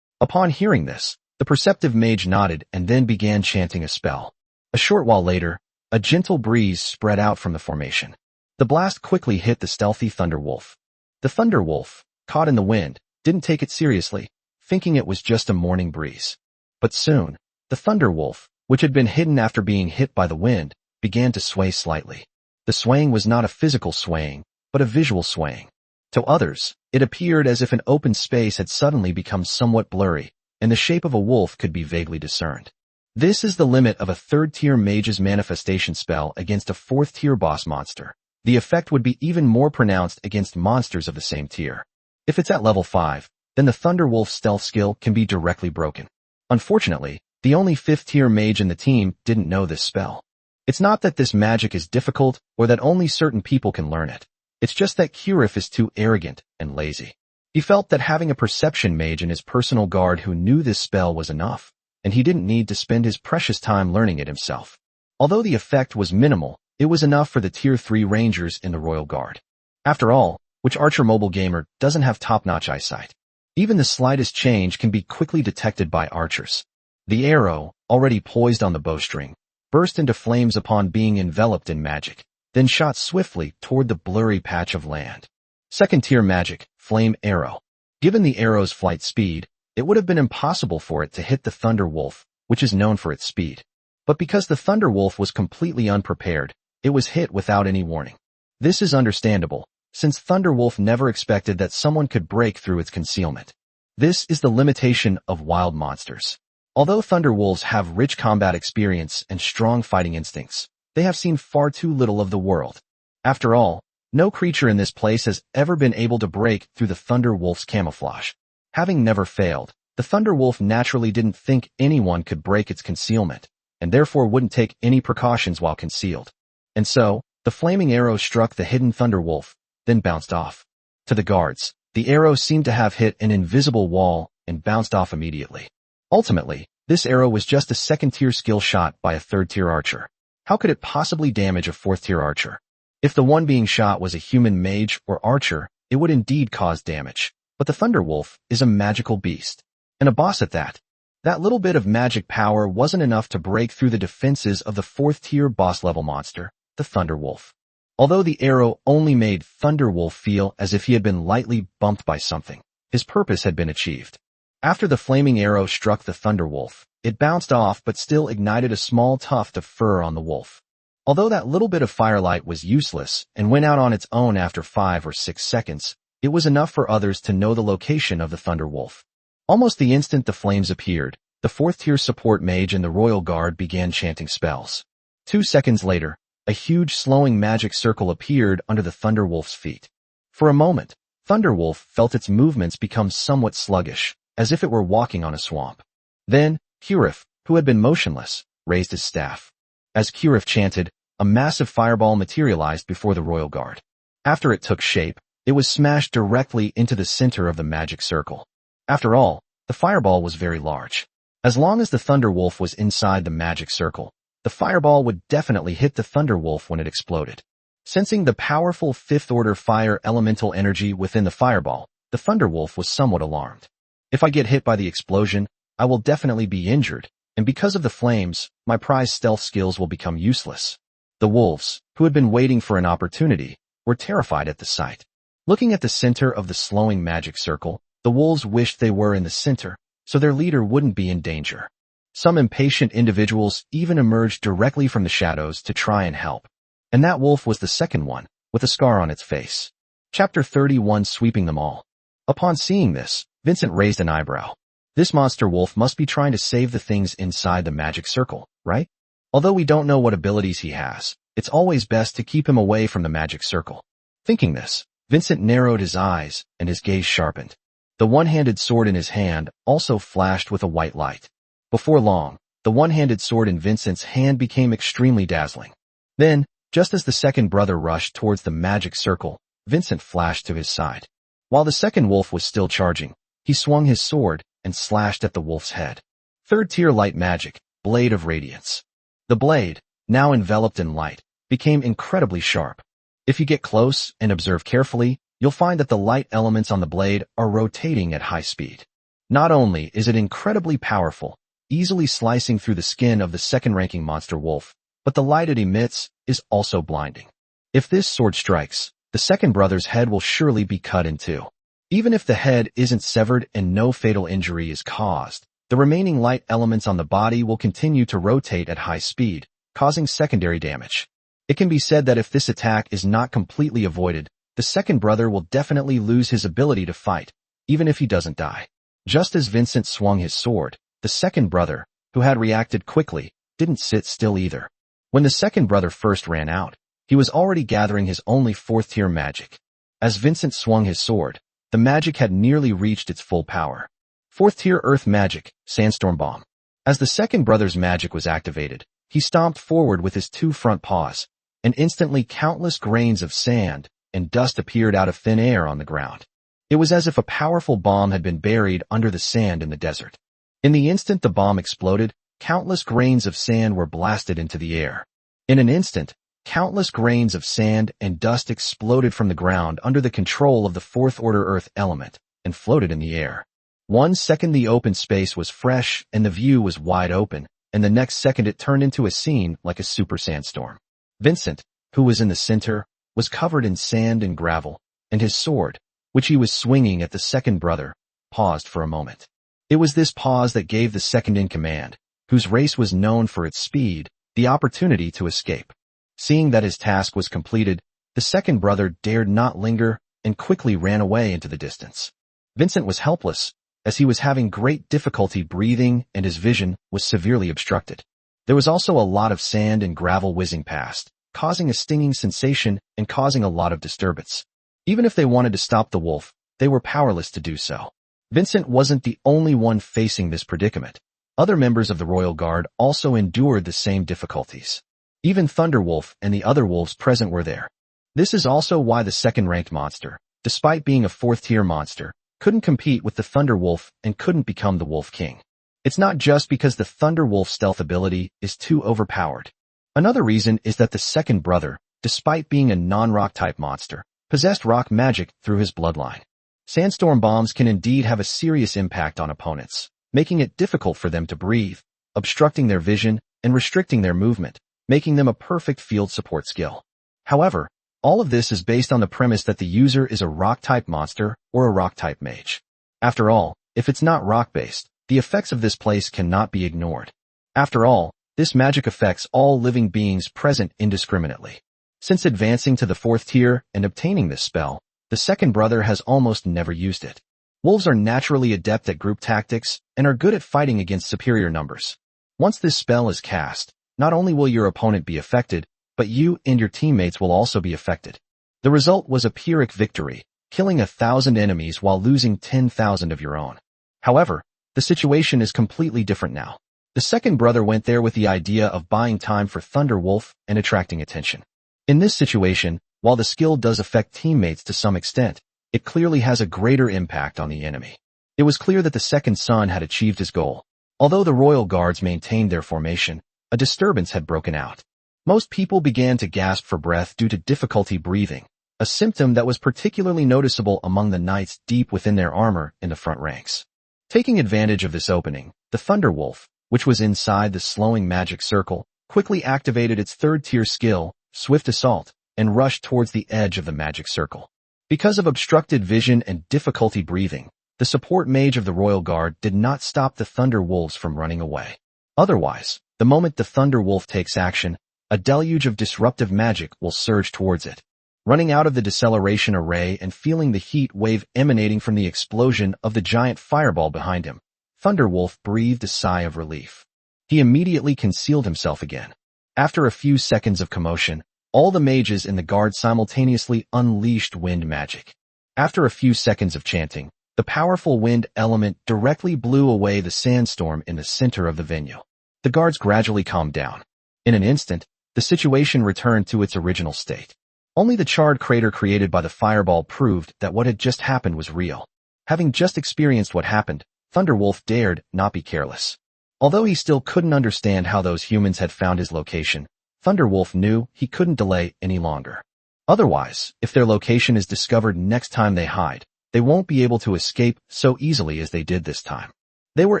Upon hearing this, the perceptive mage nodded and then began chanting a spell. A short while later, a gentle breeze spread out from the formation. The blast quickly hit the stealthy Thunderwolf. The Thunderwolf, caught in the wind, didn't take it seriously, thinking it was just a morning breeze. But soon, the Thunderwolf, which had been hidden after being hit by the wind, began to sway slightly. The swaying was not a physical swaying, but a visual swaying. To others, it appeared as if an open space had suddenly become somewhat blurry, and the shape of a wolf could be vaguely discerned. This is the limit of a 3rd-tier mage's manifestation spell against a 4th-tier boss monster. The effect would be even more pronounced against monsters of the same tier. If it's at level 5, then the Thunderwolf's stealth skill can be directly broken. Unfortunately, the only 5th-tier mage in the team didn't know this spell. It's not that this magic is difficult or that only certain people can learn it. It's just that Kirif is too arrogant and lazy. He felt that having a perception mage in his personal guard who knew this spell was enough, and he didn't need to spend his precious time learning it himself. Although the effect was minimal, it was enough for the tier 3 rangers in the Royal Guard. After all, which archer mobile gamer doesn't have top-notch eyesight? Even the slightest change can be quickly detected by archers. The arrow, already poised on the bowstring, burst into flames upon being enveloped in magic, then shot swiftly toward the blurry patch of land. 2nd-tier magic, Flame Arrow. Given the arrow's flight speed, it would have been impossible for it to hit the Thunderwolf, which is known for its speed. But because the Thunder Wolf was completely unprepared, it was hit without any warning. This is understandable, since Thunder Wolf never expected that someone could break through its concealment. This is the limitation of wild monsters. Although Thunder Wolves have rich combat experience and strong fighting instincts, they have seen far too little of the world. After all, no creature in this place has ever been able to break through the Thunder Wolf's camouflage. Having never failed, the Thunder Wolf naturally didn't think anyone could break its concealment, and therefore wouldn't take any precautions while concealed. And so, the flaming arrow struck the hidden Thunder Wolf, then bounced off. To the guards, the arrow seemed to have hit an invisible wall and bounced off immediately. Ultimately, this arrow was just a second-tier skill shot by a third-tier archer. How could it possibly damage a fourth-tier archer? If the one being shot was a human mage or archer, it would indeed cause damage. But the Thunder Wolf is a magical beast, and a boss at that. That little bit of magic power wasn't enough to break through the defenses of the fourth-tier boss-level monster, the Thunder Wolf. Although the arrow only made Thunder Wolf feel as if he had been lightly bumped by something, his purpose had been achieved. After the flaming arrow struck the Thunder Wolf, it bounced off but still ignited a small tuft of fur on the wolf. Although that little bit of firelight was useless and went out on its own after 5 or 6 seconds, it was enough for others to know the location of the Thunder Wolf. Almost the instant the flames appeared, the fourth-tier support mage and the royal guard began chanting spells. 2 seconds later, a huge slowing magic circle appeared under the Thunder Wolf's feet. For a moment, Thunder Wolf felt its movements become somewhat sluggish, as if it were walking on a swamp. Then, Kurif, who had been motionless, raised his staff. As Kurif chanted, a massive fireball materialized before the royal guard. After it took shape, it was smashed directly into the center of the magic circle. After all, the fireball was very large. As long as the Thunder Wolf was inside the magic circle, the fireball would definitely hit the Thunder Wolf when it exploded. Sensing the powerful fifth-order fire elemental energy within the fireball, the Thunder Wolf was somewhat alarmed. If I get hit by the explosion, I will definitely be injured, and because of the flames, my prized stealth skills will become useless. The wolves, who had been waiting for an opportunity, were terrified at the sight. Looking at the center of the slowing magic circle, the wolves wished they were in the center, so their leader wouldn't be in danger. Some impatient individuals even emerged directly from the shadows to try and help. And that wolf was the second one, with a scar on its face. Chapter 31, Sweeping Them All. Upon seeing this, Vincent raised an eyebrow. This monster wolf must be trying to save the things inside the magic circle, right? Although we don't know what abilities he has, it's always best to keep him away from the magic circle. Thinking this, Vincent narrowed his eyes, and his gaze sharpened. The one-handed sword in his hand also flashed with a white light. Before long, the one-handed sword in Vincent's hand became extremely dazzling. Then, just as the second brother rushed towards the magic circle, Vincent flashed to his side. While the second wolf was still charging, he swung his sword and slashed at the wolf's head. Third-tier light magic, Blade of Radiance. The blade, now enveloped in light, became incredibly sharp. If you get close and observe carefully, you'll find that the light elements on the blade are rotating at high speed. Not only is it incredibly powerful, easily slicing through the skin of the second-ranking monster wolf, but the light it emits is also blinding. If this sword strikes, the second brother's head will surely be cut in two. Even if the head isn't severed and no fatal injury is caused, the remaining light elements on the body will continue to rotate at high speed, causing secondary damage. It can be said that if this attack is not completely avoided, the second brother will definitely lose his ability to fight, even if he doesn't die. Just as Vincent swung his sword, the second brother, who had reacted quickly, didn't sit still either. When the second brother first ran out, he was already gathering his only fourth-tier magic. As Vincent swung his sword, the magic had nearly reached its full power. Fourth-tier earth magic, Sandstorm Bomb. As the second brother's magic was activated, he stomped forward with his 2 front paws, and instantly countless grains of sand and dust appeared out of thin air on the ground. It was as if a powerful bomb had been buried under the sand in the desert. In the instant the bomb exploded, countless grains of sand were blasted into the air. In an instant, countless grains of sand and dust exploded from the ground under the control of the fourth-order earth element and floated in the air. 1 second the open space was fresh and the view was wide open, and the next second it turned into a scene like a super sandstorm. Vincent, who was in the center, was covered in sand and gravel, and his sword, which he was swinging at the second brother, paused for a moment. It was this pause that gave the second in command, whose race was known for its speed, the opportunity to escape. Seeing that his task was completed, the second brother dared not linger and quickly ran away into the distance. Vincent was helpless, as he was having great difficulty breathing and his vision was severely obstructed. There was also a lot of sand and gravel whizzing past, causing a stinging sensation and causing a lot of disturbance. Even if they wanted to stop the wolf, they were powerless to do so. Vincent wasn't the only one facing this predicament. Other members of the royal guard also endured the same difficulties. Even Thunderwolf and the other wolves present were there. This is also why the second-ranked monster, despite being a fourth-tier monster, couldn't compete with the Thunderwolf and couldn't become the Wolf King. It's not just because the Thunderwolf's stealth ability is too overpowered. Another reason is that the second brother, despite being a non-rock type monster, possessed rock magic through his bloodline. Sandstorm bombs can indeed have a serious impact on opponents, making it difficult for them to breathe, obstructing their vision, and restricting their movement, making them a perfect field support skill. However, all of this is based on the premise that the user is a rock-type monster or a rock-type mage. After all, if it's not rock-based, the effects of this place cannot be ignored. After all, this magic affects all living beings present indiscriminately. Since advancing to the fourth tier and obtaining this spell, the second brother has almost never used it. Wolves are naturally adept at group tactics and are good at fighting against superior numbers. Once this spell is cast, not only will your opponent be affected, but you and your teammates will also be affected. The result was a Pyrrhic victory, killing 1,000 enemies while losing 10,000 of your own. However, the situation is completely different now. The second brother went there with the idea of buying time for Thunderwolf and attracting attention. In this situation, while the skill does affect teammates to some extent, it clearly has a greater impact on the enemy. It was clear that the second son had achieved his goal. Although the royal guards maintained their formation, a disturbance had broken out. Most people began to gasp for breath due to difficulty breathing, a symptom that was particularly noticeable among the knights deep within their armor in the front ranks. Taking advantage of this opening, the Thunderwolf, which was inside the slowing magic circle, quickly activated its third-tier skill, Swift Assault, and rushed towards the edge of the magic circle. Because of obstructed vision and difficulty breathing, the support mage of the Royal Guard did not stop the Thunder Wolves from running away. Otherwise, the moment the Thunder Wolf takes action, a deluge of disruptive magic will surge towards it. Running out of the deceleration array and feeling the heat wave emanating from the explosion of the giant fireball behind him, Thunderwolf breathed a sigh of relief. He immediately concealed himself again. After a few seconds of commotion, all the mages in the guard simultaneously unleashed wind magic. After a few seconds of chanting, the powerful wind element directly blew away the sandstorm in the center of the venue. The guards gradually calmed down. In an instant, the situation returned to its original state. Only the charred crater created by the fireball proved that what had just happened was real. Having just experienced what happened, Thunderwolf dared not be careless. Although he still couldn't understand how those humans had found his location, Thunderwolf knew he couldn't delay any longer. Otherwise, if their location is discovered next time they hide, they won't be able to escape so easily as they did this time. They were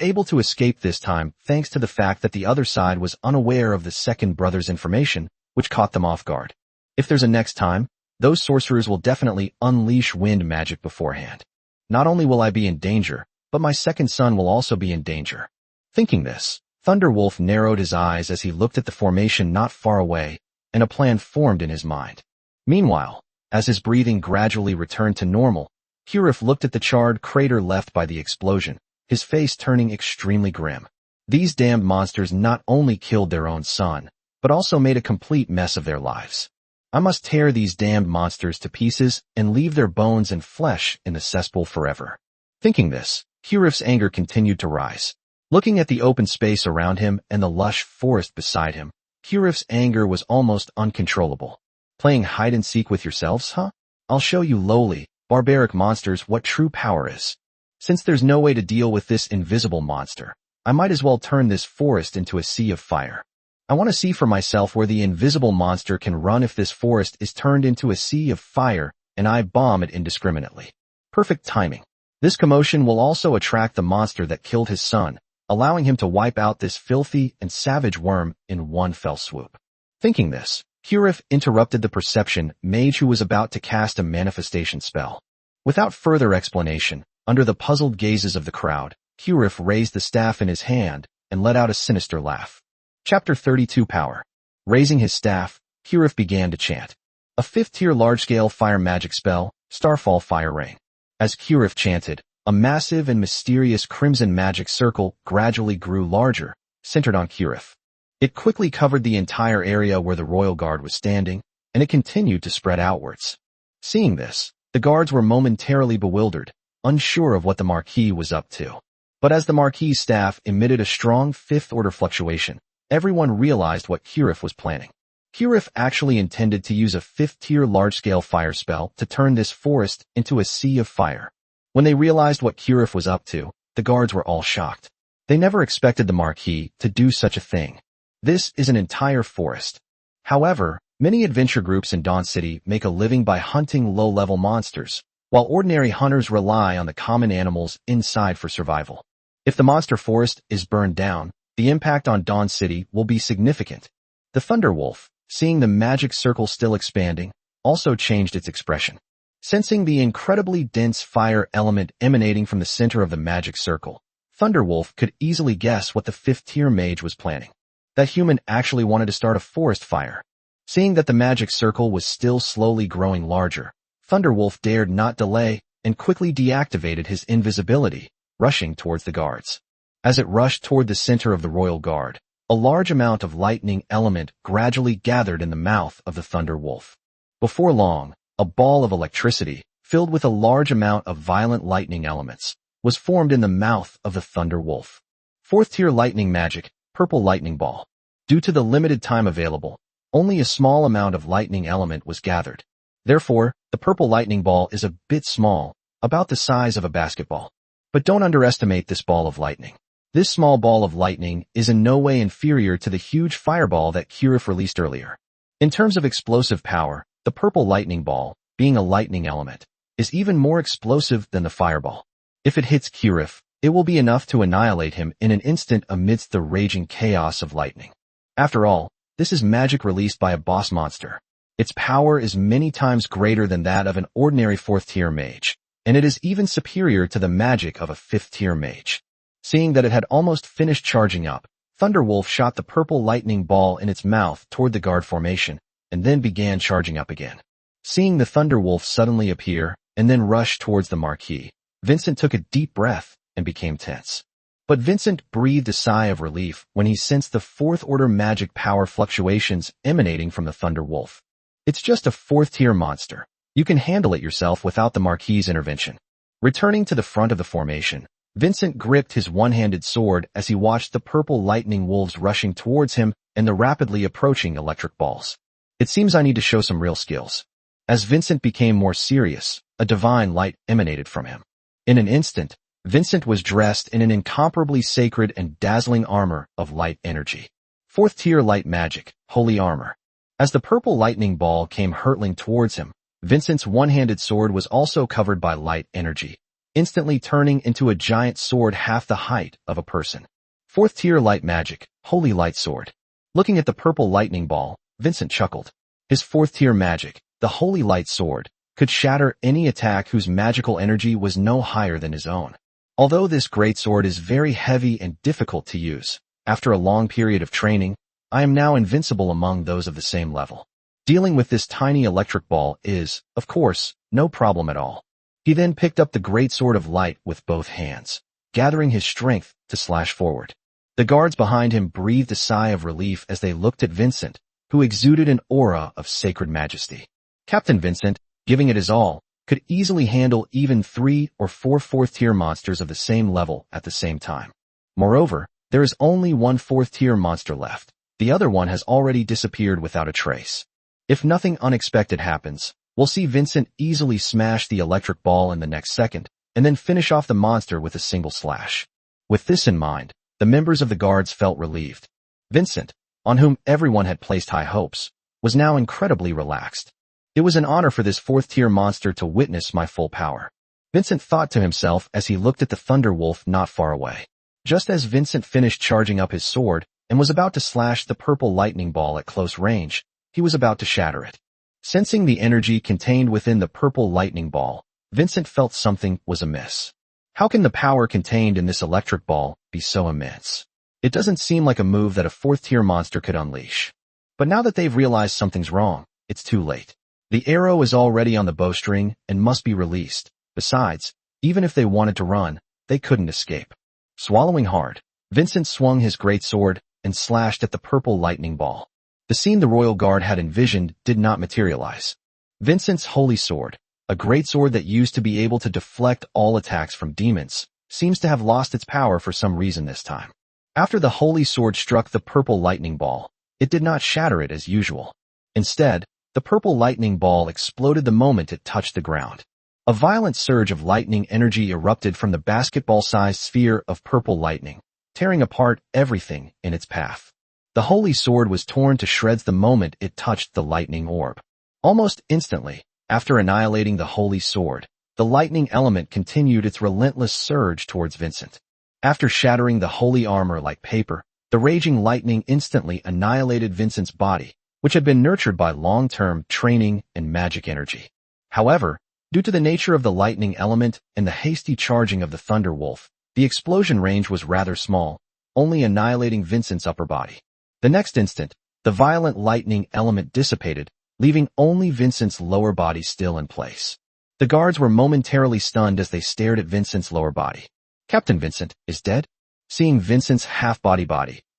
able to escape this time thanks to the fact that the other side was unaware of the second brother's information, which caught them off guard. If there's a next time, those sorcerers will definitely unleash wind magic beforehand. Not only will I be in danger, but my second son will also be in danger. Thinking this, Thunderwolf narrowed his eyes as he looked at the formation not far away, and a plan formed in his mind. Meanwhile, as his breathing gradually returned to normal, Hurif looked at the charred crater left by the explosion, his face turning extremely grim. These damned monsters not only killed their own son, but also made a complete mess of their lives. I must tear these damned monsters to pieces and leave their bones and flesh in the cesspool forever. Thinking this, Hurif's anger continued to rise. Looking at the open space around him and the lush forest beside him, Hurif's anger was almost uncontrollable. Playing hide-and-seek with yourselves, huh? I'll show you lowly, barbaric monsters what true power is. Since there's no way to deal with this invisible monster, I might as well turn this forest into a sea of fire. I want to see for myself where the invisible monster can run if this forest is turned into a sea of fire and I bomb it indiscriminately. Perfect timing. This commotion will also attract the monster that killed his son, allowing him to wipe out this filthy and savage worm in one fell swoop. Thinking this, Hurif interrupted the perception mage who was about to cast a manifestation spell. Without further explanation, under the puzzled gazes of the crowd, Hurif raised the staff in his hand, and let out a sinister laugh. Chapter 32 Power. Raising his staff, Kirif began to chant. A 5th-tier large-scale fire magic spell, Starfall Fire Rain. As Kirif chanted, a massive and mysterious crimson magic circle gradually grew larger, centered on Kirif. It quickly covered the entire area where the royal guard was standing, and it continued to spread outwards. Seeing this, the guards were momentarily bewildered, unsure of what the Marquis was up to. But as the Marquis' staff emitted a strong 5th-order fluctuation, everyone realized what Kirif was planning. Kirif actually intended to use a 5th-tier large-scale fire spell to turn this forest into a sea of fire. When they realized what Kirif was up to, the guards were all shocked. They never expected the Marquis to do such a thing. This is an entire forest. However, many adventure groups in Dawn City make a living by hunting low-level monsters, while ordinary hunters rely on the common animals inside for survival. If the monster forest is burned down, the impact on Dawn City will be significant. The Thunderwolf, seeing the magic circle still expanding, also changed its expression. Sensing the incredibly dense fire element emanating from the center of the magic circle, Thunderwolf could easily guess what the 5th-tier mage was planning. That human actually wanted to start a forest fire. Seeing that the magic circle was still slowly growing larger, Thunderwolf dared not delay and quickly deactivated his invisibility, rushing towards the guards. As it rushed toward the center of the royal guard, a large amount of lightning element gradually gathered in the mouth of the Thunderwolf. Before long, a ball of electricity, filled with a large amount of violent lightning elements, was formed in the mouth of the Thunderwolf. 4th-tier lightning magic, Purple Lightning Ball. Due to the limited time available, only a small amount of lightning element was gathered. Therefore, the Purple Lightning Ball is a bit small, about the size of a basketball. But don't underestimate this ball of lightning. This small ball of lightning is in no way inferior to the huge fireball that Kirif released earlier. In terms of explosive power, the Purple Lightning Ball, being a lightning element, is even more explosive than the fireball. If it hits Kirif, it will be enough to annihilate him in an instant amidst the raging chaos of lightning. After all, this is magic released by a boss monster. Its power is many times greater than that of an ordinary 4th-tier mage, and it is even superior to the magic of a 5th-tier mage. Seeing that it had almost finished charging up, Thunderwolf shot the purple lightning ball in its mouth toward the guard formation, and then began charging up again. Seeing the Thunderwolf suddenly appear and then rush towards the Marquis, Vincent took a deep breath and became tense. But Vincent breathed a sigh of relief when he sensed the 4th-order magic power fluctuations emanating from the Thunderwolf. It's just a 4th-tier monster. You can handle it yourself without the Marquis' intervention. Returning to the front of the formation, Vincent gripped his one-handed sword as he watched the purple lightning wolves rushing towards him and the rapidly approaching electric balls. It seems I need to show some real skills. As Vincent became more serious, a divine light emanated from him. In an instant, Vincent was dressed in an incomparably sacred and dazzling armor of light energy. 4th-tier light magic, holy armor. As the purple lightning ball came hurtling towards him, Vincent's one-handed sword was also covered by light energy, instantly turning into a giant sword half the height of a person. 4th-tier light magic, holy light sword. Looking at the purple lightning ball, Vincent chuckled. His 4th-tier magic, the holy light sword, could shatter any attack whose magical energy was no higher than his own. Although this great sword is very heavy and difficult to use, after a long period of training, I am now invincible among those of the same level. Dealing with this tiny electric ball is, of course, no problem at all. He then picked up the great sword of light with both hands, gathering his strength to slash forward. The guards behind him breathed a sigh of relief as they looked at Vincent, who exuded an aura of sacred majesty. Captain Vincent, giving it his all, could easily handle even 3 or 4 4th-tier monsters of the same level at the same time. Moreover, there is only one 4th-tier monster left. The other one has already disappeared without a trace. If nothing unexpected happens, we'll see Vincent easily smash the electric ball in the next second, and then finish off the monster with a single slash. With this in mind, the members of the guards felt relieved. Vincent, on whom everyone had placed high hopes, was now incredibly relaxed. It was an honor for this 4th-tier monster to witness my full power. Vincent thought to himself as he looked at the Thunderwolf not far away. Just as Vincent finished charging up his sword and was about to slash the purple lightning ball at close range, he was about to shatter it. Sensing the energy contained within the purple lightning ball, Vincent felt something was amiss. How can the power contained in this electric ball be so immense? It doesn't seem like a move that a fourth-tier monster could unleash. But now that they've realized something's wrong, it's too late. The arrow is already on the bowstring and must be released. Besides, even if they wanted to run, they couldn't escape. Swallowing hard, Vincent swung his greatsword and slashed at the purple lightning ball. The scene the royal guard had envisioned did not materialize. Vincent's holy sword, a greatsword that used to be able to deflect all attacks from demons, seems to have lost its power for some reason this time. After the holy sword struck the purple lightning ball, it did not shatter it as usual. Instead, the purple lightning ball exploded the moment it touched the ground. A violent surge of lightning energy erupted from the basketball-sized sphere of purple lightning, tearing apart everything in its path. The holy sword was torn to shreds the moment it touched the lightning orb. Almost instantly, after annihilating the holy sword, the lightning element continued its relentless surge towards Vincent. After shattering the holy armor like paper, the raging lightning instantly annihilated Vincent's body, which had been nurtured by long-term training and magic energy. However, due to the nature of the lightning element and the hasty charging of the Thunder Wolf, the explosion range was rather small, only annihilating Vincent's upper body. The next instant, the violent lightning element dissipated, leaving only Vincent's lower body still in place. The guards were momentarily stunned as they stared at Vincent's lower body. Captain Vincent is dead? Seeing Vincent's half-body,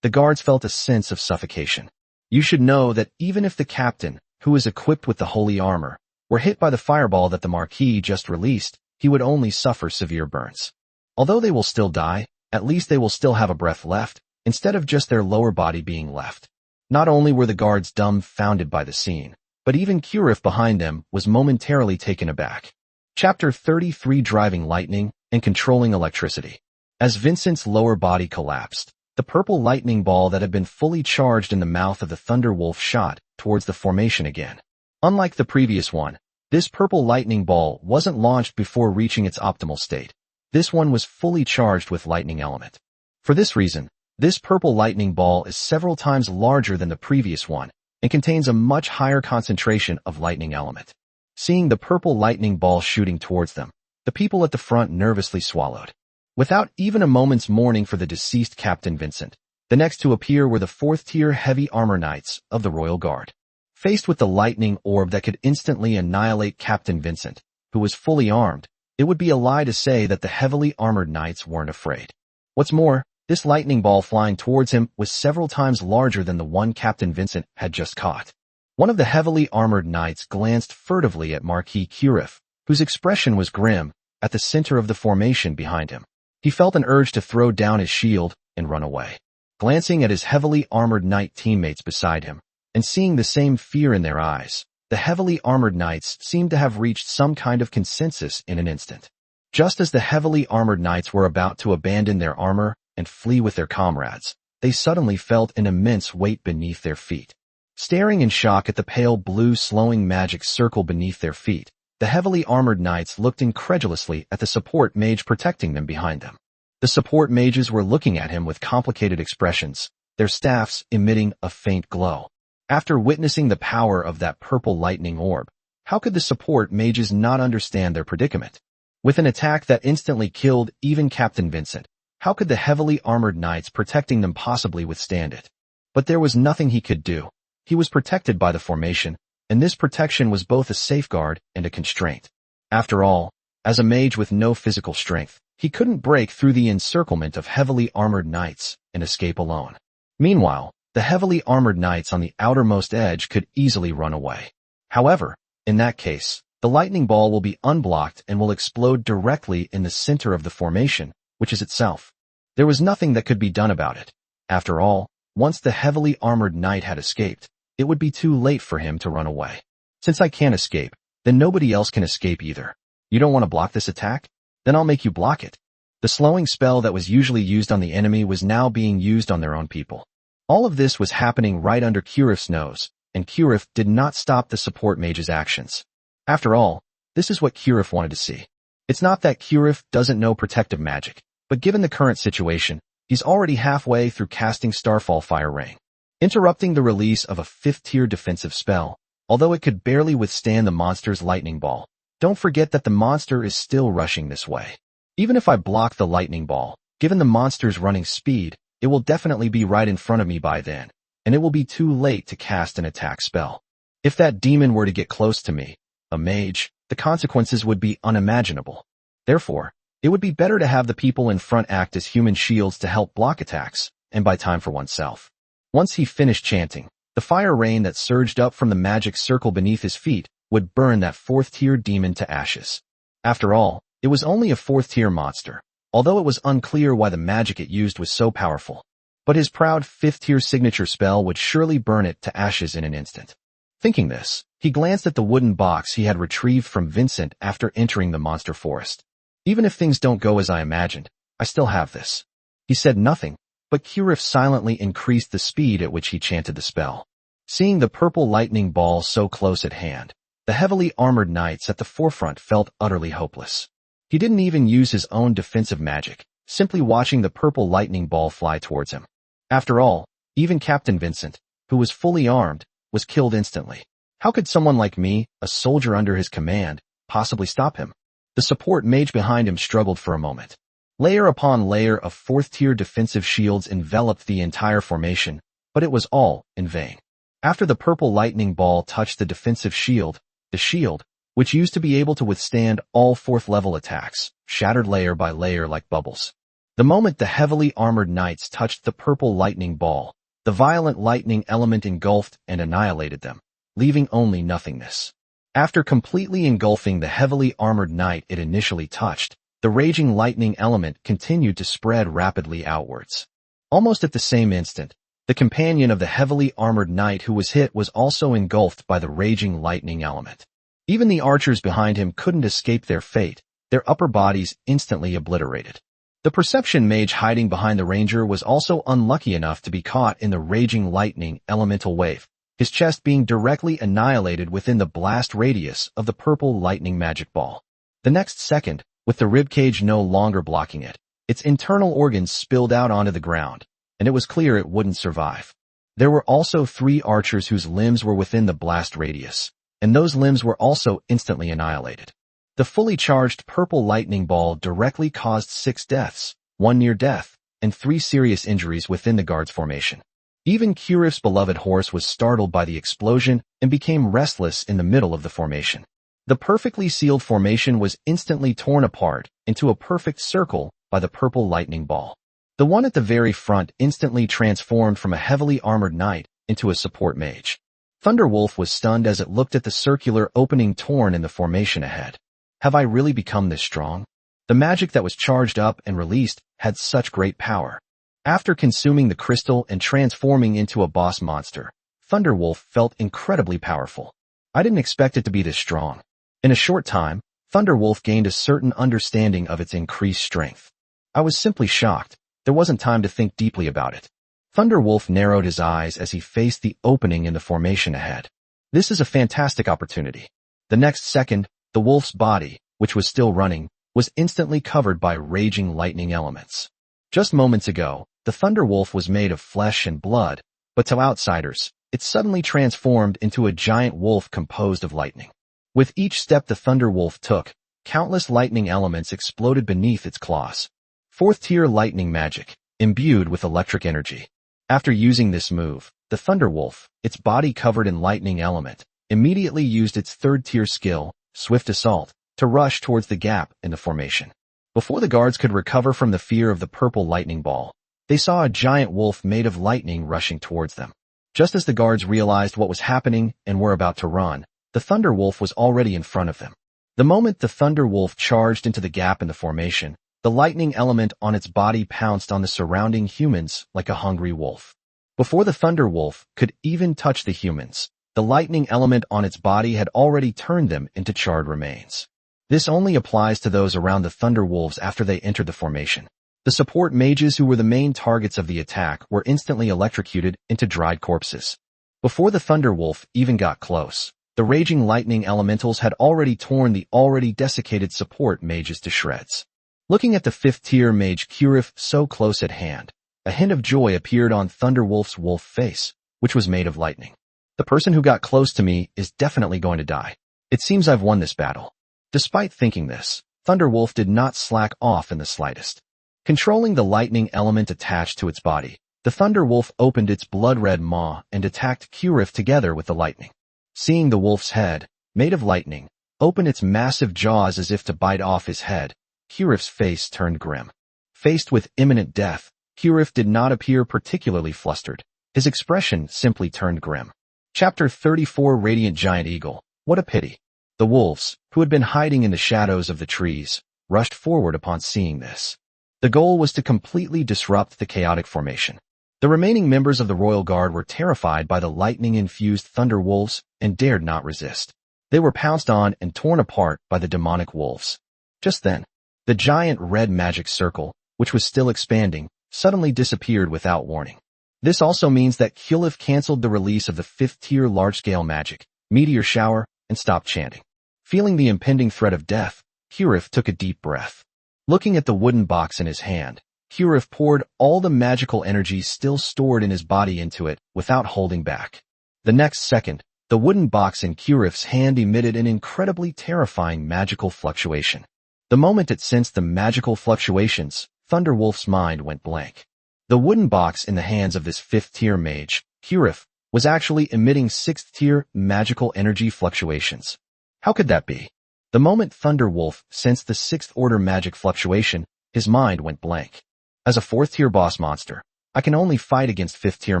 the guards felt a sense of suffocation. You should know that even if the captain, who is equipped with the holy armor, were hit by the fireball that the Marquis just released, he would only suffer severe burns. Although they will still die, at least they will still have a breath left, instead of just their lower body being left. Not only were the guards dumbfounded by the scene, but even Curif behind them was momentarily taken aback. Chapter 33: Driving Lightning and Controlling Electricity. As Vincent's lower body collapsed, the purple lightning ball that had been fully charged in the mouth of the Thunder Wolf shot towards the formation again. Unlike the previous one, this purple lightning ball wasn't launched before reaching its optimal state. This one was fully charged with lightning element. For this reason, this purple lightning ball is several times larger than the previous one and contains a much higher concentration of lightning element. Seeing the purple lightning ball shooting towards them, the people at the front nervously swallowed. Without even a moment's mourning for the deceased Captain Vincent, the next to appear were the fourth-tier heavy armor knights of the Royal Guard. Faced with the lightning orb that could instantly annihilate Captain Vincent, who was fully armed, it would be a lie to say that the heavily armored knights weren't afraid. What's more, this lightning ball flying towards him was several times larger than the one Captain Vincent had just caught. One of the heavily armored knights glanced furtively at Marquis Curif, whose expression was grim, at the center of the formation behind him. He felt an urge to throw down his shield and run away. Glancing at his heavily armored knight teammates beside him, and seeing the same fear in their eyes, the heavily armored knights seemed to have reached some kind of consensus in an instant. Just as the heavily armored knights were about to abandon their armor and flee with their comrades, they suddenly felt an immense weight beneath their feet. Staring in shock at the pale blue slowing magic circle beneath their feet, the heavily armored knights looked incredulously at the support mage protecting them behind them. The support mages were looking at him with complicated expressions, their staffs emitting a faint glow. After witnessing the power of that purple lightning orb, how could the support mages not understand their predicament? With an attack that instantly killed even Captain Vincent, how could the heavily armored knights protecting them possibly withstand it? But there was nothing he could do. He was protected by the formation, and this protection was both a safeguard and a constraint. After all, as a mage with no physical strength, he couldn't break through the encirclement of heavily armored knights and escape alone. Meanwhile, the heavily armored knights on the outermost edge could easily run away. However, in that case, the lightning ball will be unblocked and will explode directly in the center of the formation, which is itself. There was nothing that could be done about it. After all, once the heavily armored knight had escaped, it would be too late for him to run away. Since I can't escape, then nobody else can escape either. You don't want to block this attack? Then I'll make you block it. The slowing spell that was usually used on the enemy was now being used on their own people. All of this was happening right under Curif's nose, and Curif did not stop the support mage's actions. After all, this is what Curif wanted to see. It's not that Curif doesn't know protective magic, but given the current situation, he's already halfway through casting Starfall Fire Rain, interrupting the release of a 5th-tier defensive spell. Although it could barely withstand the monster's lightning ball, don't forget that the monster is still rushing this way. Even if I block the lightning ball, given the monster's running speed, it will definitely be right in front of me by then, and it will be too late to cast an attack spell. If that demon were to get close to me, a mage, the consequences would be unimaginable. Therefore, it would be better to have the people in front act as human shields to help block attacks, and buy time for oneself. Once he finished chanting, the fire rain that surged up from the magic circle beneath his feet would burn that fourth-tier demon to ashes. After all, it was only a fourth-tier monster, although it was unclear why the magic it used was so powerful. But his proud fifth-tier signature spell would surely burn it to ashes in an instant. Thinking this, he glanced at the wooden box he had retrieved from Vincent after entering the monster forest. Even if things don't go as I imagined, I still have this. He said nothing, but Kurif silently increased the speed at which he chanted the spell. Seeing the purple lightning ball so close at hand, the heavily armored knights at the forefront felt utterly hopeless. He didn't even use his own defensive magic, simply watching the purple lightning ball fly towards him. After all, even Captain Vincent, who was fully armed, was killed instantly. How could someone like me, a soldier under his command, possibly stop him? The support mage behind him struggled for a moment. Layer upon layer of fourth-tier defensive shields enveloped the entire formation, but it was all in vain. After the purple lightning ball touched the defensive shield, the shield, which used to be able to withstand all fourth-level attacks, shattered layer by layer like bubbles. The moment the heavily armored knights touched the purple lightning ball, the violent lightning element engulfed and annihilated them, leaving only nothingness. After completely engulfing the heavily armored knight it initially touched, the raging lightning element continued to spread rapidly outwards. Almost at the same instant, the companion of the heavily armored knight who was hit was also engulfed by the raging lightning element. Even the archers behind him couldn't escape their fate, their upper bodies instantly obliterated. The perception mage hiding behind the ranger was also unlucky enough to be caught in the raging lightning elemental wave, his chest being directly annihilated within the blast radius of the purple lightning magic ball. The next second, with the ribcage no longer blocking it, its internal organs spilled out onto the ground, and it was clear it wouldn't survive. There were also 3 archers whose limbs were within the blast radius, and those limbs were also instantly annihilated. The fully charged purple lightning ball directly caused 6 deaths, 1 near death, and 3 serious injuries within the guard's formation. Even Kurif's beloved horse was startled by the explosion and became restless in the middle of the formation. The perfectly sealed formation was instantly torn apart into a perfect circle by the purple lightning ball. The one at the very front instantly transformed from a heavily armored knight into a support mage. Thunderwolf was stunned as it looked at the circular opening torn in the formation ahead. Have I really become this strong? The magic that was charged up and released had such great power. After consuming the crystal and transforming into a boss monster, Thunderwolf felt incredibly powerful. I didn't expect it to be this strong. In a short time, Thunderwolf gained a certain understanding of its increased strength. I was simply shocked. There wasn't time to think deeply about it. Thunderwolf narrowed his eyes as he faced the opening in the formation ahead. This is a fantastic opportunity. The next second, the wolf's body, which was still running, was instantly covered by raging lightning elements. Just moments ago, the Thunderwolf was made of flesh and blood, but to outsiders, it suddenly transformed into a giant wolf composed of lightning. With each step the Thunderwolf took, countless lightning elements exploded beneath its claws. 4th-tier lightning magic, imbued with electric energy. After using this move, the Thunderwolf, its body covered in lightning element, immediately used its 3rd-tier skill, Swift Assault, to rush towards the gap in the formation. Before the guards could recover from the fear of the purple lightning ball, they saw a giant wolf made of lightning rushing towards them. Just as the guards realized what was happening and were about to run, the Thunderwolf was already in front of them. The moment the Thunderwolf charged into the gap in the formation, the lightning element on its body pounced on the surrounding humans like a hungry wolf. Before the Thunderwolf could even touch the humans, the lightning element on its body had already turned them into charred remains. This only applies to those around the Thunderwolves after they entered the formation. The support mages who were the main targets of the attack were instantly electrocuted into dried corpses. Before the Thunderwolf even got close, the raging lightning elementals had already torn the already desiccated support mages to shreds. Looking at the 5th-tier mage Kurif so close at hand, a hint of joy appeared on Thunderwolf's wolf face, which was made of lightning. The person who got close to me is definitely going to die. It seems I've won this battle. Despite thinking this, Thunderwolf did not slack off in the slightest. Controlling the lightning element attached to its body, the Thunder Wolf opened its blood-red maw and attacked Kurif together with the lightning. Seeing the wolf's head, made of lightning, open its massive jaws as if to bite off his head, Kurif's face turned grim. Faced with imminent death, Kurif did not appear particularly flustered. His expression simply turned grim. Chapter 34 Radiant Giant Eagle. What a pity. The wolves, who had been hiding in the shadows of the trees, rushed forward upon seeing this. The goal was to completely disrupt the chaotic formation. The remaining members of the royal guard were terrified by the lightning-infused thunder wolves and dared not resist. They were pounced on and torn apart by the demonic wolves. Just then, the giant red magic circle, which was still expanding, suddenly disappeared without warning. This also means that Kurif canceled the release of the 5th-tier large-scale magic, Meteor Shower, and stopped chanting. Feeling the impending threat of death, Kurif took a deep breath. Looking at the wooden box in his hand, Kurif poured all the magical energy still stored in his body into it without holding back. The next second, the wooden box in Kurif's hand emitted an incredibly terrifying magical fluctuation. The moment it sensed the magical fluctuations, Thunderwolf's mind went blank. The wooden box in the hands of this 5th-tier mage, Kurif, was actually emitting 6th-tier magical energy fluctuations. How could that be? The moment Thunderwolf sensed the 6th-order magic fluctuation, his mind went blank. As a 4th-tier boss monster, I can only fight against 5th-tier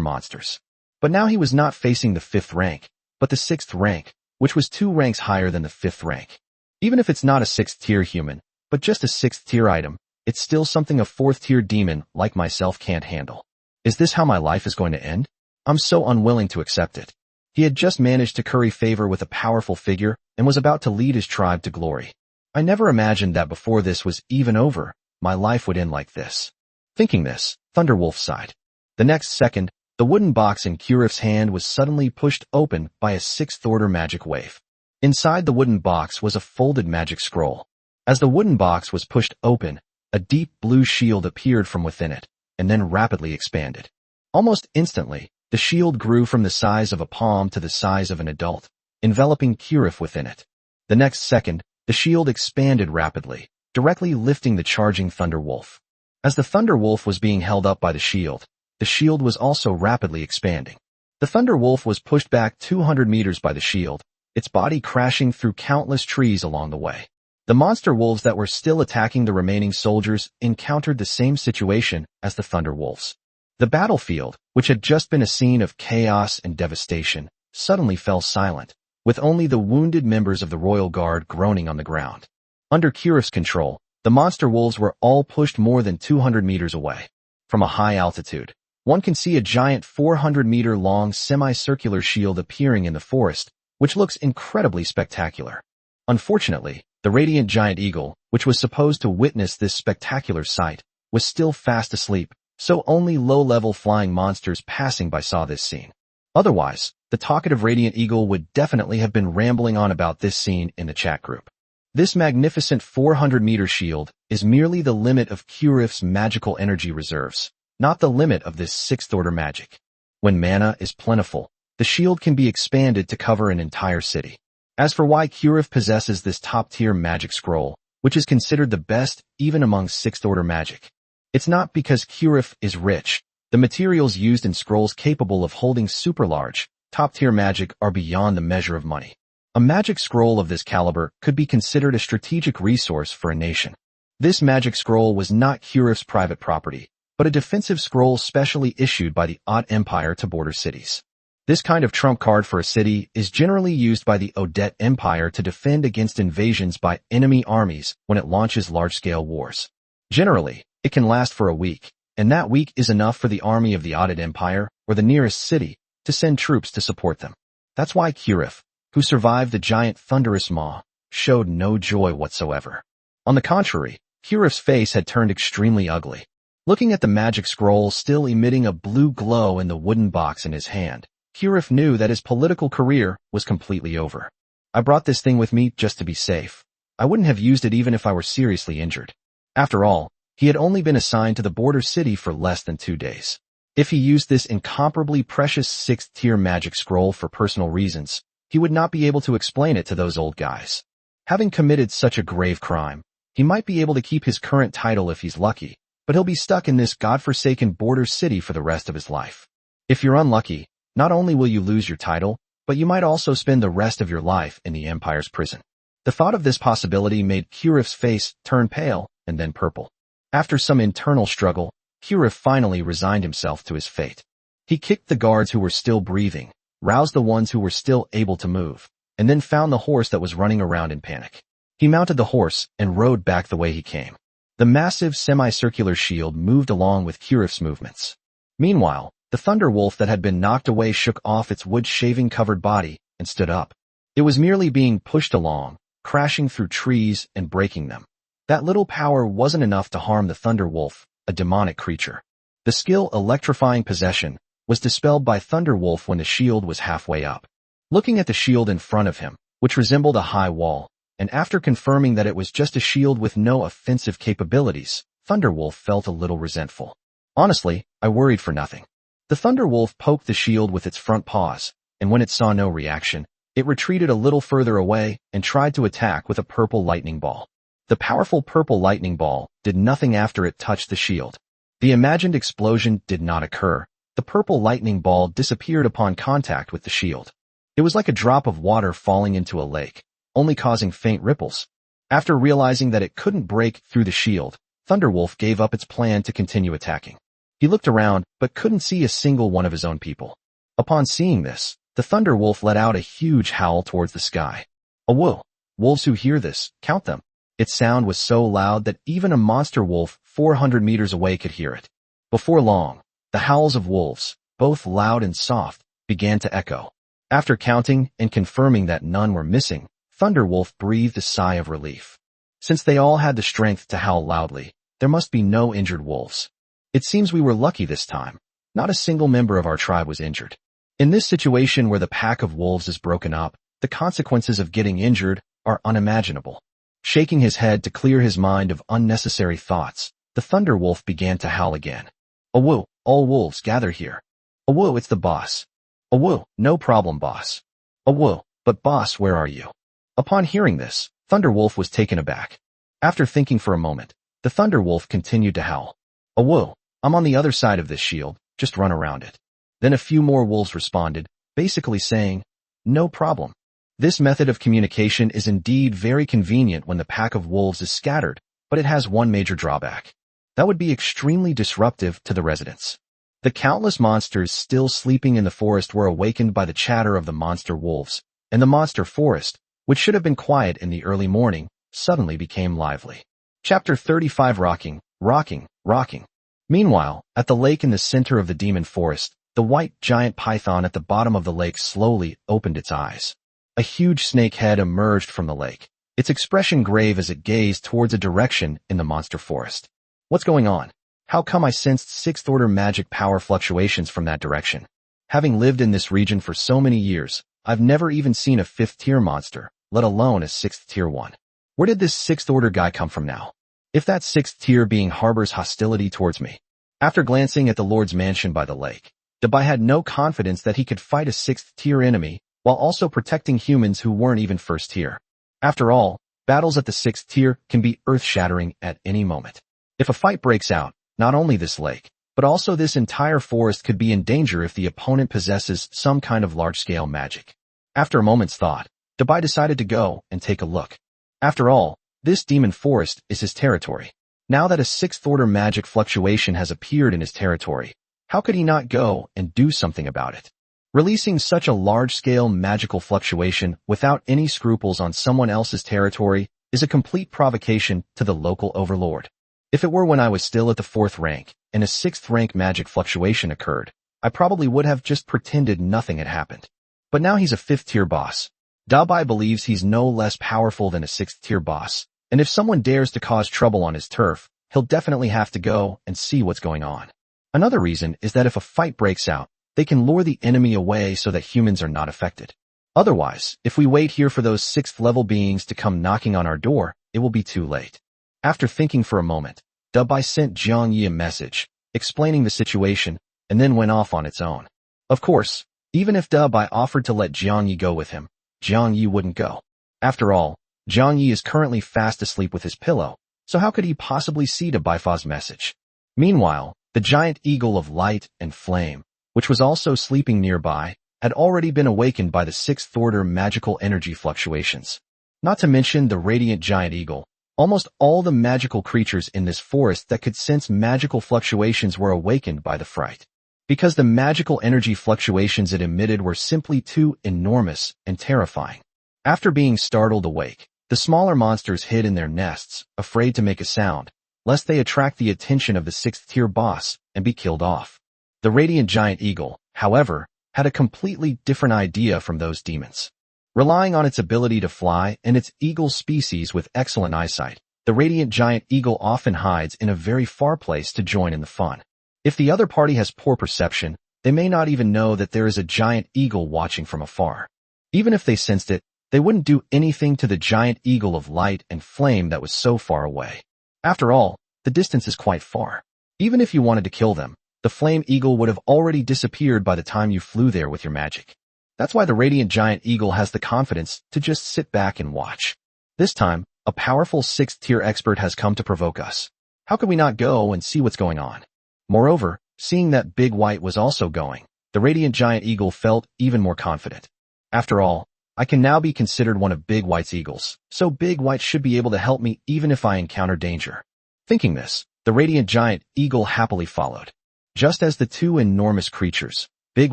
monsters. But now he was not facing the 5th rank, but the 6th rank, which was 2 ranks higher than the 5th rank. Even if it's not a 6th-tier human, but just a 6th-tier item, it's still something a 4th-tier demon like myself can't handle. Is this how my life is going to end? I'm so unwilling to accept it. He had just managed to curry favor with a powerful figure and was about to lead his tribe to glory. I never imagined that before this was even over, my life would end like this. Thinking this, Thunderwolf sighed. The next second, the wooden box in Kurif's hand was suddenly pushed open by a 6th-order magic wave. Inside the wooden box was a folded magic scroll. As the wooden box was pushed open, a deep blue shield appeared from within it, and then rapidly expanded. Almost instantly, the shield grew from the size of a palm to the size of an adult, enveloping Kurif within it. The next second, the shield expanded rapidly, directly lifting the charging Thunderwolf. As the Thunderwolf was being held up by the shield was also rapidly expanding. The Thunderwolf was pushed back 200 meters by the shield, its body crashing through countless trees along the way. The monster wolves that were still attacking the remaining soldiers encountered the same situation as the Thunderwolves. The battlefield, which had just been a scene of chaos and devastation, suddenly fell silent, with only the wounded members of the royal guard groaning on the ground. Under Kurif's control, the monster wolves were all pushed more than 200 meters away. From a high altitude, one can see a giant 400-meter-long semicircular shield appearing in the forest, which looks incredibly spectacular. Unfortunately, the Radiant Giant Eagle, which was supposed to witness this spectacular sight, was still fast asleep, so only low-level flying monsters passing by saw this scene. Otherwise, the talkative Radiant Eagle would definitely have been rambling on about this scene in the chat group. This magnificent 400-meter shield is merely the limit of Kurif's magical energy reserves, not the limit of this 6th-order magic. When mana is plentiful, the shield can be expanded to cover an entire city. As for why Kurif possesses this top-tier magic scroll, which is considered the best even among 6th-order magic, it's not because Kurif is rich. The materials used in scrolls capable of holding super-large, top-tier magic are beyond the measure of money. A magic scroll of this caliber could be considered a strategic resource for a nation. This magic scroll was not Kurif's private property, but a defensive scroll specially issued by the Odd Empire to border cities. This kind of trump card for a city is generally used by the Odette Empire to defend against invasions by enemy armies when it launches large-scale wars. Generally, it can last for a week, and that week is enough for the army of the Odd Empire or the nearest city to send troops to support them. That's why Kurif, who survived the giant thunderous maw, showed no joy whatsoever. On the contrary, Kurif's face had turned extremely ugly. Looking at the magic scroll still emitting a blue glow in the wooden box in his hand, Kurif knew that his political career was completely over. I brought this thing with me just to be safe. I wouldn't have used it even if I were seriously injured. After all, he had only been assigned to the border city for less than 2 days. If he used this incomparably precious 6th-tier magic scroll for personal reasons, he would not be able to explain it to those old guys. Having committed such a grave crime, he might be able to keep his current title if he's lucky, but he'll be stuck in this godforsaken border city for the rest of his life. If you're unlucky, not only will you lose your title, but you might also spend the rest of your life in the Empire's prison. The thought of this possibility made Kurif's face turn pale and then purple. After some internal struggle, Kurif finally resigned himself to his fate. He kicked the guards who were still breathing, roused the ones who were still able to move, and then found the horse that was running around in panic. He mounted the horse and rode back the way he came. The massive semicircular shield moved along with Kurif's movements. Meanwhile, the thunder wolf that had been knocked away shook off its wood-shaving-covered body and stood up. It was merely being pushed along, crashing through trees and breaking them. That little power wasn't enough to harm the thunder wolf, a demonic creature. The skill electrifying possession was dispelled by Thunder Wolf when the shield was halfway up. Looking at the shield in front of him, which resembled a high wall, and after confirming that it was just a shield with no offensive capabilities, Thunder Wolf felt a little resentful. Honestly, I worried for nothing. The Thunder Wolf poked the shield with its front paws, and when it saw no reaction, it retreated a little further away and tried to attack with a purple lightning ball. The powerful purple lightning ball did nothing after it touched the shield. The imagined explosion did not occur. The purple lightning ball disappeared upon contact with the shield. It was like a drop of water falling into a lake, only causing faint ripples. After realizing that it couldn't break through the shield, Thunderwolf gave up its plan to continue attacking. He looked around, but couldn't see a single one of his own people. Upon seeing this, the Thunderwolf let out a huge howl towards the sky. Awoo! Wolves who hear this, count them. Its sound was so loud that even a monster wolf 400 meters away could hear it. Before long, the howls of wolves, both loud and soft, began to echo. After counting and confirming that none were missing, Thunderwolf breathed a sigh of relief. Since they all had the strength to howl loudly, there must be no injured wolves. It seems we were lucky this time. Not a single member of our tribe was injured. In this situation where the pack of wolves is broken up, the consequences of getting injured are unimaginable. Shaking his head to clear his mind of unnecessary thoughts, the Thunderwolf began to howl again. Awoo, all wolves gather here. Awoo, it's the boss. Awoo, no problem, boss. Awoo, but boss, where are you? Upon hearing this, Thunderwolf was taken aback. After thinking for a moment, the Thunderwolf continued to howl. Awoo, I'm on the other side of this shield, just run around it. Then a few more wolves responded, basically saying, no problem. This method of communication is indeed very convenient when the pack of wolves is scattered, but it has one major drawback. That would be extremely disruptive to the residents. The countless monsters still sleeping in the forest were awakened by the chatter of the monster wolves, and the monster forest, which should have been quiet in the early morning, suddenly became lively. Chapter 35 Rocking, Rocking, Rocking. Meanwhile, at the lake in the center of the demon forest, the white giant python at the bottom of the lake slowly opened its eyes. A huge snake head emerged from the lake, its expression grave as it gazed towards a direction in the monster forest. What's going on? How come I sensed sixth-order magic power fluctuations from that direction? Having lived in this region for so many years, I've never even seen a fifth-tier monster, let alone a sixth-tier one. Where did this sixth-order guy come from now? If that sixth-tier being harbors hostility towards me. After glancing at the Lord's mansion by the lake, Dabai had no confidence that he could fight a sixth-tier enemy while also protecting humans who weren't even first tier. After all, battles at the sixth tier can be earth-shattering at any moment. If a fight breaks out, not only this lake, but also this entire forest could be in danger if the opponent possesses some kind of large-scale magic. After a moment's thought, Dabai decided to go and take a look. After all, this demon forest is his territory. Now that a sixth-order magic fluctuation has appeared in his territory, how could he not go and do something about it? Releasing such a large-scale magical fluctuation without any scruples on someone else's territory is a complete provocation to the local overlord. If it were when I was still at the 4th rank and a 6th rank magic fluctuation occurred, I probably would have just pretended nothing had happened. But now he's a 5th tier boss. Dabai believes he's no less powerful than a 6th tier boss, and if someone dares to cause trouble on his turf, he'll definitely have to go and see what's going on. Another reason is that if a fight breaks out, they can lure the enemy away so that humans are not affected. Otherwise, if we wait here for those 6th level beings to come knocking on our door, it will be too late. After thinking for a moment, Dabai sent Jiang Yi a message, explaining the situation, and then went off on its own. Of course, even if Dabai offered to let Jiang Yi go with him, Jiang Yi wouldn't go. After all, Jiang Yi is currently fast asleep with his pillow, so how could he possibly see Dabai's message? Meanwhile, the giant eagle of light and flame, which was also sleeping nearby, had already been awakened by the sixth-order magical energy fluctuations. Not to mention the radiant giant eagle. Almost all the magical creatures in this forest that could sense magical fluctuations were awakened by the fright. Because the magical energy fluctuations it emitted were simply too enormous and terrifying. After being startled awake, the smaller monsters hid in their nests, afraid to make a sound, lest they attract the attention of the sixth-tier boss and be killed off. The radiant giant eagle, however, had a completely different idea from those demons. Relying on its ability to fly and its eagle species with excellent eyesight, the radiant giant eagle often hides in a very far place to join in the fun. If the other party has poor perception, they may not even know that there is a giant eagle watching from afar. Even if they sensed it, they wouldn't do anything to the giant eagle of light and flame that was so far away. After all, the distance is quite far. Even if you wanted to kill them, the flame eagle would have already disappeared by the time you flew there with your magic. That's why the radiant giant eagle has the confidence to just sit back and watch. This time, a powerful sixth-tier expert has come to provoke us. How could we not go and see what's going on? Moreover, seeing that Big White was also going, the radiant giant eagle felt even more confident. After all, I can now be considered one of Big White's eagles, so Big White should be able to help me even if I encounter danger. Thinking this, the radiant giant eagle happily followed. Just as the two enormous creatures, Big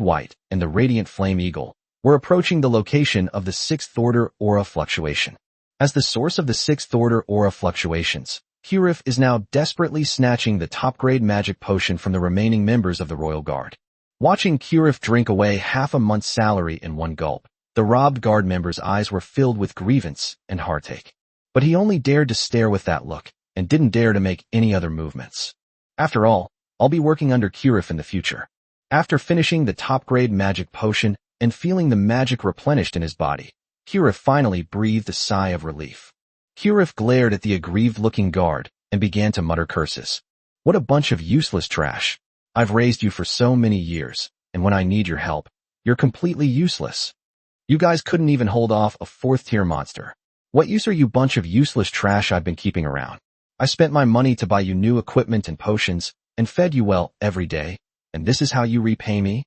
White and the radiant flame eagle, were approaching the location of the sixth-order aura fluctuation. As the source of the sixth-order aura fluctuations, Kurif is now desperately snatching the top-grade magic potion from the remaining members of the Royal Guard. Watching Kurif drink away half a month's salary in one gulp, the robbed guard member's eyes were filled with grievance and heartache. But he only dared to stare with that look, and didn't dare to make any other movements. After all, I'll be working under Kurif in the future. After finishing the top-grade magic potion and feeling the magic replenished in his body, Kurif finally breathed a sigh of relief. Kurif glared at the aggrieved-looking guard and began to mutter curses. What a bunch of useless trash. I've raised you for so many years, and when I need your help, you're completely useless. You guys couldn't even hold off a fourth-tier monster. What use are you bunch of useless trash I've been keeping around? I spent my money to buy you new equipment and potions, and fed you well every day, and this is how you repay me?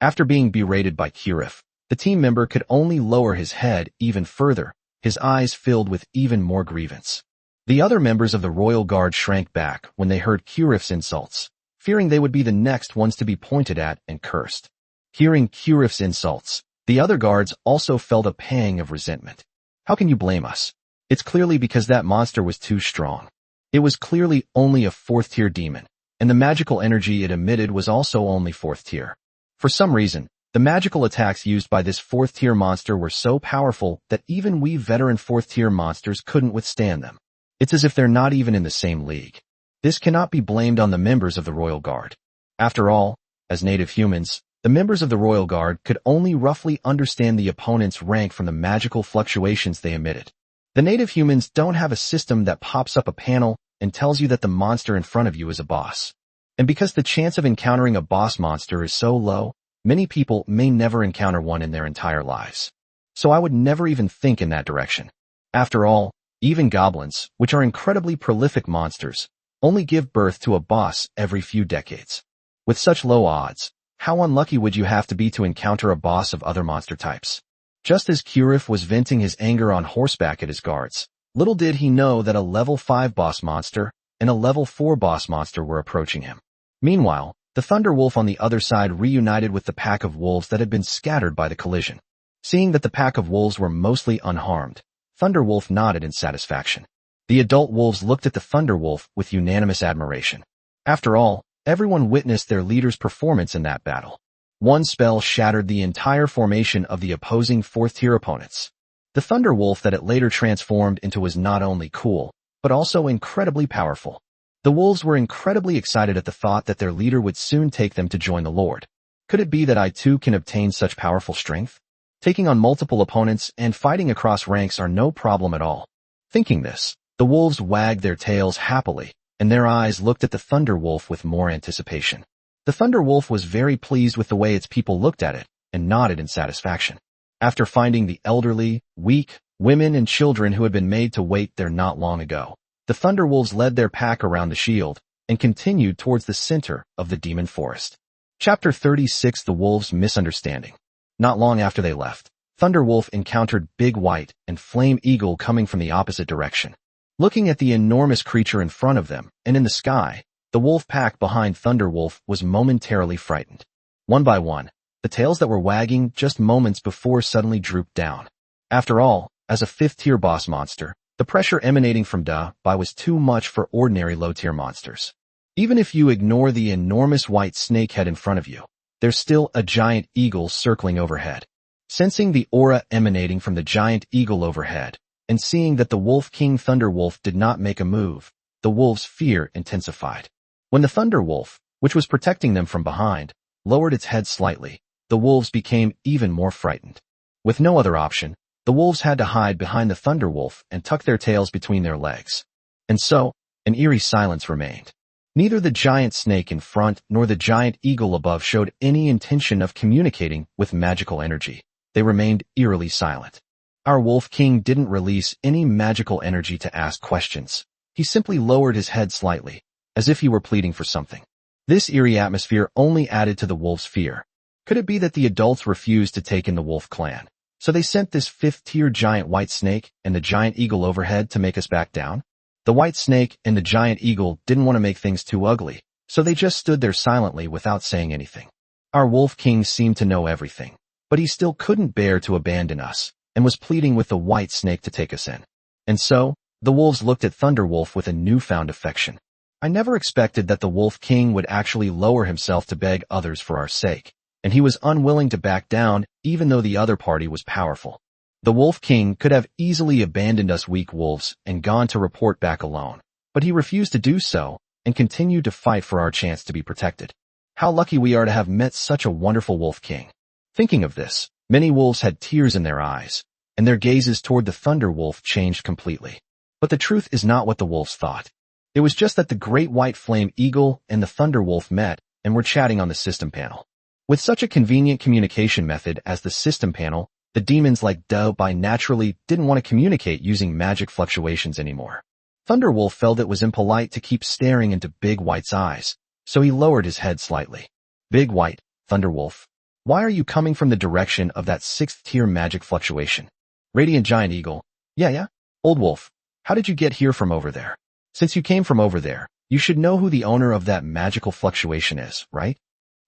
After being berated by Kurif, the team member could only lower his head even further, his eyes filled with even more grievance. The other members of the Royal Guard shrank back when they heard Kurif's insults, fearing they would be the next ones to be pointed at and cursed. Hearing Kurif's insults, the other guards also felt a pang of resentment. How can you blame us? It's clearly because that monster was too strong. It was clearly only a fourth-tier demon, and the magical energy it emitted was also only fourth tier. For some reason, the magical attacks used by this fourth-tier monster were so powerful that even we veteran fourth-tier monsters couldn't withstand them. It's as if they're not even in the same league. This cannot be blamed on the members of the Royal Guard. After all, as native humans, the members of the Royal Guard could only roughly understand the opponent's rank from the magical fluctuations they emitted. The native humans don't have a system that pops up a panel and tells you that the monster in front of you is a boss. And because the chance of encountering a boss monster is so low, many people may never encounter one in their entire lives. So I would never even think in that direction. After all, even goblins, which are incredibly prolific monsters, only give birth to a boss every few decades. With such low odds, how unlucky would you have to be to encounter a boss of other monster types? Just as Kurif was venting his anger on horseback at his guards, little did he know that a level 5 boss monster and a level 4 boss monster were approaching him. Meanwhile, the Thunder Wolf on the other side reunited with the pack of wolves that had been scattered by the collision. Seeing that the pack of wolves were mostly unharmed, Thunder Wolf nodded in satisfaction. The adult wolves looked at the Thunder Wolf with unanimous admiration. After all, everyone witnessed their leader's performance in that battle. One spell shattered the entire formation of the opposing fourth-tier opponents. The Thunder Wolf that it later transformed into was not only cool, but also incredibly powerful. The wolves were incredibly excited at the thought that their leader would soon take them to join the Lord. Could it be that I too can obtain such powerful strength? Taking on multiple opponents and fighting across ranks are no problem at all. Thinking this, the wolves wagged their tails happily, and their eyes looked at the Thunder Wolf with more anticipation. The Thunder Wolf was very pleased with the way its people looked at it, and nodded in satisfaction. After finding the elderly, weak, women and children who had been made to wait there not long ago, the Thunder Wolves led their pack around the shield and continued towards the center of the demon forest. Chapter 36: The Wolves' Misunderstanding. Not long after they left, Thunderwolf encountered Big White and Flame Eagle coming from the opposite direction. Looking at the enormous creature in front of them and in the sky, the wolf pack behind Thunderwolf was momentarily frightened. One by one, the tails that were wagging just moments before suddenly drooped down. After all, as a fifth-tier boss monster, the pressure emanating from Da-Bai was too much for ordinary low-tier monsters. Even if you ignore the enormous white snake head in front of you, there's still a giant eagle circling overhead. Sensing the aura emanating from the giant eagle overhead, and seeing that the Wolf King Thunderwolf did not make a move, the wolves' fear intensified. When the Thunderwolf, which was protecting them from behind, lowered its head slightly, the wolves became even more frightened. With no other option, the wolves had to hide behind the Thunderwolf and tuck their tails between their legs. And so, an eerie silence remained. Neither the giant snake in front nor the giant eagle above showed any intention of communicating with magical energy. They remained eerily silent. Our Wolf King didn't release any magical energy to ask questions. He simply lowered his head slightly, as if he were pleading for something. This eerie atmosphere only added to the wolves' fear. Could it be that the adults refused to take in the wolf clan? So they sent this fifth-tier giant white snake and the giant eagle overhead to make us back down? The white snake and the giant eagle didn't want to make things too ugly, so they just stood there silently without saying anything. Our Wolf King seemed to know everything, but he still couldn't bear to abandon us, and was pleading with the white snake to take us in. And so, the wolves looked at Thunderwolf with a newfound affection. I never expected that the Wolf King would actually lower himself to beg others for our sake, and he was unwilling to back down even though the other party was powerful. The Wolf King could have easily abandoned us weak wolves and gone to report back alone, but he refused to do so and continued to fight for our chance to be protected. How lucky we are to have met such a wonderful Wolf King. Thinking of this, many wolves had tears in their eyes, and their gazes toward the Thunderwolf changed completely. But the truth is not what the wolves thought. It was just that the great white flame eagle and the Thunderwolf met and were chatting on the system panel. With such a convenient communication method as the system panel, the demons like Da-Bai naturally didn't want to communicate using magic fluctuations anymore. Thunderwolf felt it was impolite to keep staring into Big White's eyes, so he lowered his head slightly. Big White, Thunderwolf, why are you coming from the direction of that sixth-tier magic fluctuation? Radiant Giant Eagle, yeah, Old Wolf, how did you get here from over there? Since you came from over there, you should know who the owner of that magical fluctuation is, right?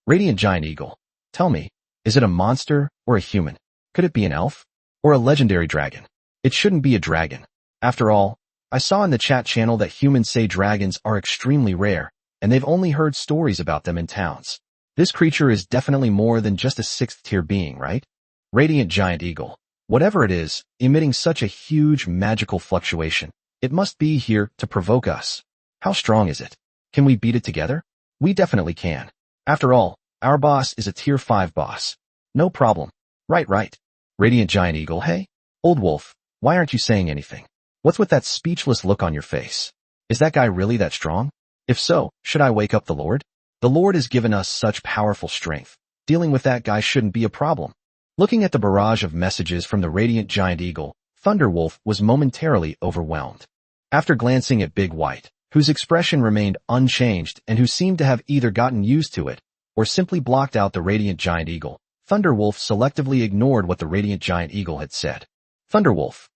Radiant Giant Eagle, tell me, is it a monster or a human? Could it be an elf? Or a legendary dragon? It shouldn't be a dragon. After all, I saw in the chat channel that humans say dragons are extremely rare, and they've only heard stories about them in towns. This creature is definitely more than just a sixth-tier being, right? Radiant Giant Eagle, whatever it is, emitting such a huge magical fluctuation, it must be here to provoke us. How strong is it? Can we beat it together? We definitely can. After all, our boss is a tier 5 boss. No problem. Right. Radiant Giant Eagle, hey? Old Wolf, why aren't you saying anything? What's with that speechless look on your face? Is that guy really that strong? If so, should I wake up the Lord? The Lord has given us such powerful strength. Dealing with that guy shouldn't be a problem. Looking at the barrage of messages from the Radiant Giant Eagle, Thunderwolf was momentarily overwhelmed. After glancing at Big White, whose expression remained unchanged and who seemed to have either gotten used to it or simply blocked out the Radiant Giant Eagle, Thunderwolf selectively ignored what the Radiant Giant Eagle had said. Thunderwolf,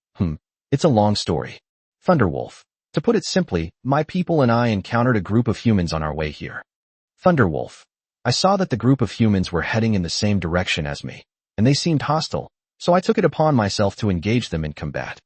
it's a long story. Thunderwolf, to put it simply, my people and I encountered a group of humans on our way here. Thunderwolf, I saw that the group of humans were heading in the same direction as me, and they seemed hostile, so I took it upon myself to engage them in combat.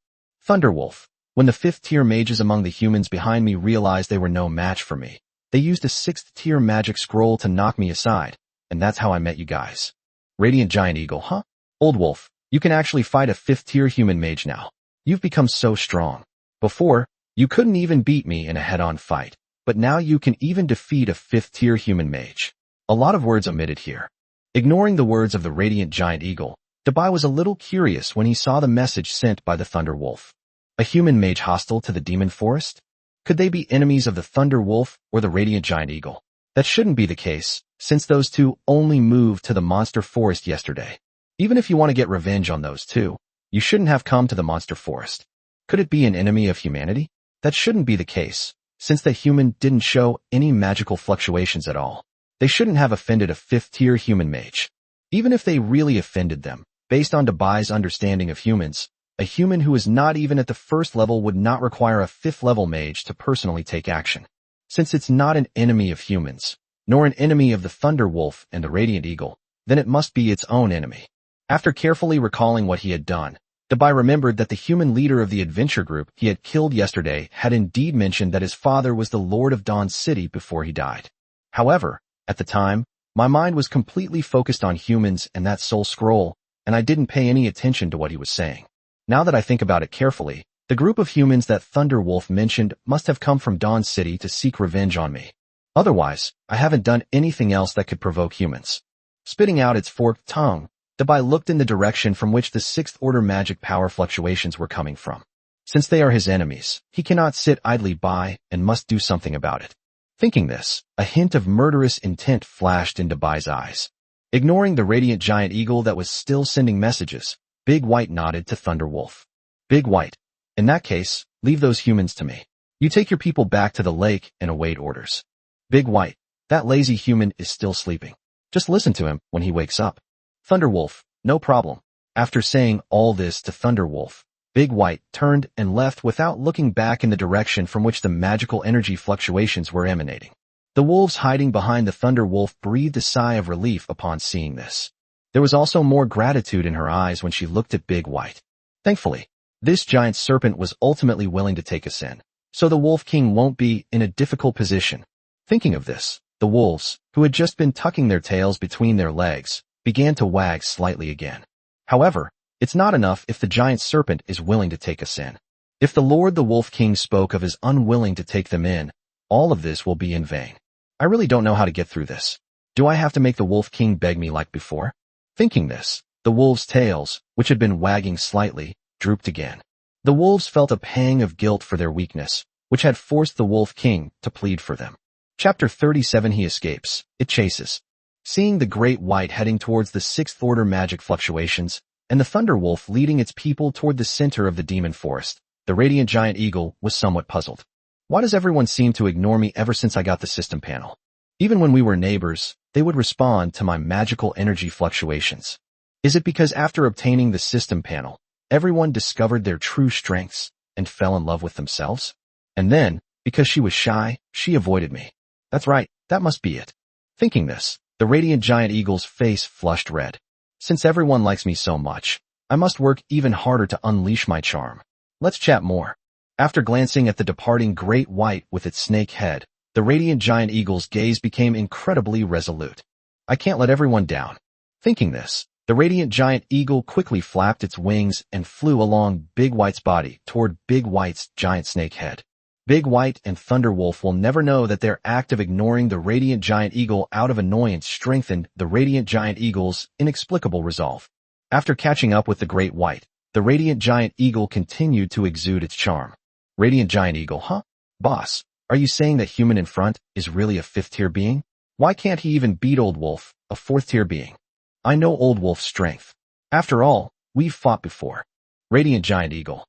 Thunderwolf, when the 5th-tier mages among the humans behind me realized they were no match for me, they used a 6th-tier magic scroll to knock me aside, and that's how I met you guys. Radiant Giant Eagle, huh? Old Wolf, you can actually fight a 5th-tier human mage now. You've become so strong. Before, you couldn't even beat me in a head-on fight, but now you can even defeat a 5th-tier human mage. A lot of words omitted here. Ignoring the words of the Radiant Giant Eagle, Da-Bai was a little curious when he saw the message sent by the Thunder Wolf. A human mage hostile to the demon forest? Could they be enemies of the Thunder Wolf or the Radiant Giant Eagle? That shouldn't be the case, since those two only moved to the monster forest yesterday. Even if you want to get revenge on those two, you shouldn't have come to the monster forest. Could it be an enemy of humanity? That shouldn't be the case, Since the human didn't show any magical fluctuations at all, they shouldn't have offended a 5th-tier human mage. Even if they really offended them, based on Debai's understanding of humans, a human who is not even at the 1st level would not require a 5th-level mage to personally take action. Since it's not an enemy of humans, nor an enemy of the Thunder Wolf and the Radiant Eagle, then it must be its own enemy. After carefully recalling what he had done, Debai remembered that the human leader of the adventure group he had killed yesterday had indeed mentioned that his father was the Lord of Dawn City before he died. However, at the time, my mind was completely focused on humans and that soul scroll, and I didn't pay any attention to what he was saying. Now that I think about it carefully, the group of humans that Thunder Wolf mentioned must have come from Dawn City to seek revenge on me. Otherwise, I haven't done anything else that could provoke humans. Spitting out its forked tongue, Debai looked in the direction from which the 6th-order magic power fluctuations were coming from. Since they are his enemies, he cannot sit idly by and must do something about it. Thinking this, a hint of murderous intent flashed in Debai's eyes. Ignoring the radiant giant eagle that was still sending messages, Big White nodded to Thunder Wolf. Big White, in that case, leave those humans to me. You take your people back to the lake and await orders. Big White, that lazy human is still sleeping. Just listen to him when he wakes up. Thunder Wolf, no problem. After saying all this to Thunder Wolf, Big White turned and left without looking back in the direction from which the magical energy fluctuations were emanating. The wolves hiding behind the Thunder Wolf breathed a sigh of relief upon seeing this. There was also more gratitude in her eyes when she looked at Big White. Thankfully, this giant serpent was ultimately willing to take us in, so the Wolf King won't be in a difficult position. Thinking of this, the wolves, who had just been tucking their tails between their legs, began to wag slightly again. However, it's not enough if the giant serpent is willing to take us in. If the Lord the Wolf King spoke of as unwilling to take them in, all of this will be in vain. I really don't know how to get through this. Do I have to make the Wolf King beg me like before? Thinking this, the wolves' tails, which had been wagging slightly, drooped again. The wolves felt a pang of guilt for their weakness, which had forced the Wolf King to plead for them. Chapter 37. He escapes. It chases. Seeing the Great White heading towards the 6th-order magic fluctuations, and the Thunder Wolf leading its people toward the center of the demon forest, the Radiant Giant Eagle was somewhat puzzled. Why does everyone seem to ignore me ever since I got the system panel? Even when we were neighbors, they would respond to my magical energy fluctuations. Is it because after obtaining the system panel, everyone discovered their true strengths and fell in love with themselves? And then, because she was shy, she avoided me. That's right, that must be it. Thinking this, the Radiant Giant Eagle's face flushed red. Since everyone likes me so much, I must work even harder to unleash my charm. Let's chat more. After glancing at the departing Great White with its snake head, the Radiant Giant Eagle's gaze became incredibly resolute. I can't let everyone down. Thinking this, the Radiant Giant Eagle quickly flapped its wings and flew along Big White's body toward Big White's giant snake head. Big White and Thunder Wolf will never know that their act of ignoring the Radiant Giant Eagle out of annoyance strengthened the Radiant Giant Eagle's inexplicable resolve. After catching up with the Great White, the Radiant Giant Eagle continued to exude its charm. Radiant Giant Eagle, huh? Boss, are you saying that human in front is really a 5th-tier being? Why can't he even beat Old Wolf, a 4th-tier being? I know Old Wolf's strength. After all, we've fought before. Radiant Giant Eagle.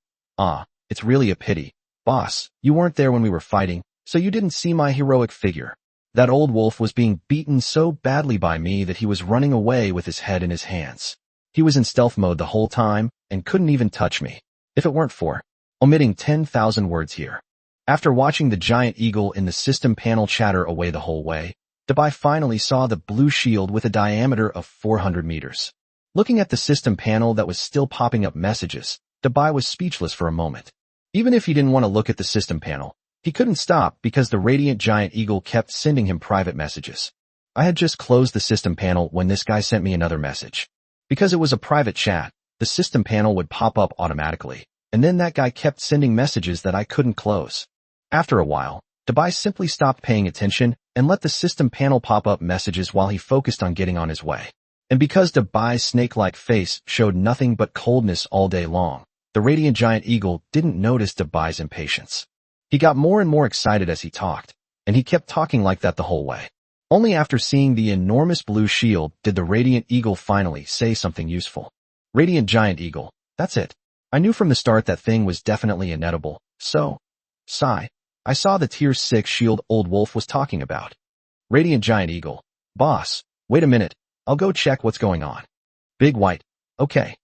It's really a pity. Boss, you weren't there when we were fighting, so you didn't see my heroic figure. That Old Wolf was being beaten so badly by me that he was running away with his head in his hands. He was in stealth mode the whole time and couldn't even touch me. If it weren't for omitting 10,000 words here. After watching the giant eagle in the system panel chatter away the whole way, Debai finally saw the blue shield with a diameter of 400 meters. Looking at the system panel that was still popping up messages, Debai was speechless for a moment. Even if he didn't want to look at the system panel, he couldn't stop because the Radiant Giant Eagle kept sending him private messages. I had just closed the system panel when this guy sent me another message. Because it was a private chat, the system panel would pop up automatically, and then that guy kept sending messages that I couldn't close. After a while, Debai simply stopped paying attention and let the system panel pop up messages while he focused on getting on his way. And because Debai's snake-like face showed nothing but coldness all day long, the Radiant Giant Eagle didn't notice Debai's impatience. He got more and more excited as he talked, and he kept talking like that the whole way. Only after seeing the enormous blue shield did the Radiant Eagle finally say something useful. Radiant Giant Eagle, that's it. I knew from the start that thing was definitely inedible, so... Sigh. I saw the Tier 6 shield Old Wolf was talking about. Radiant Giant Eagle. Boss, wait a minute. I'll go check what's going on. Big White. Okay.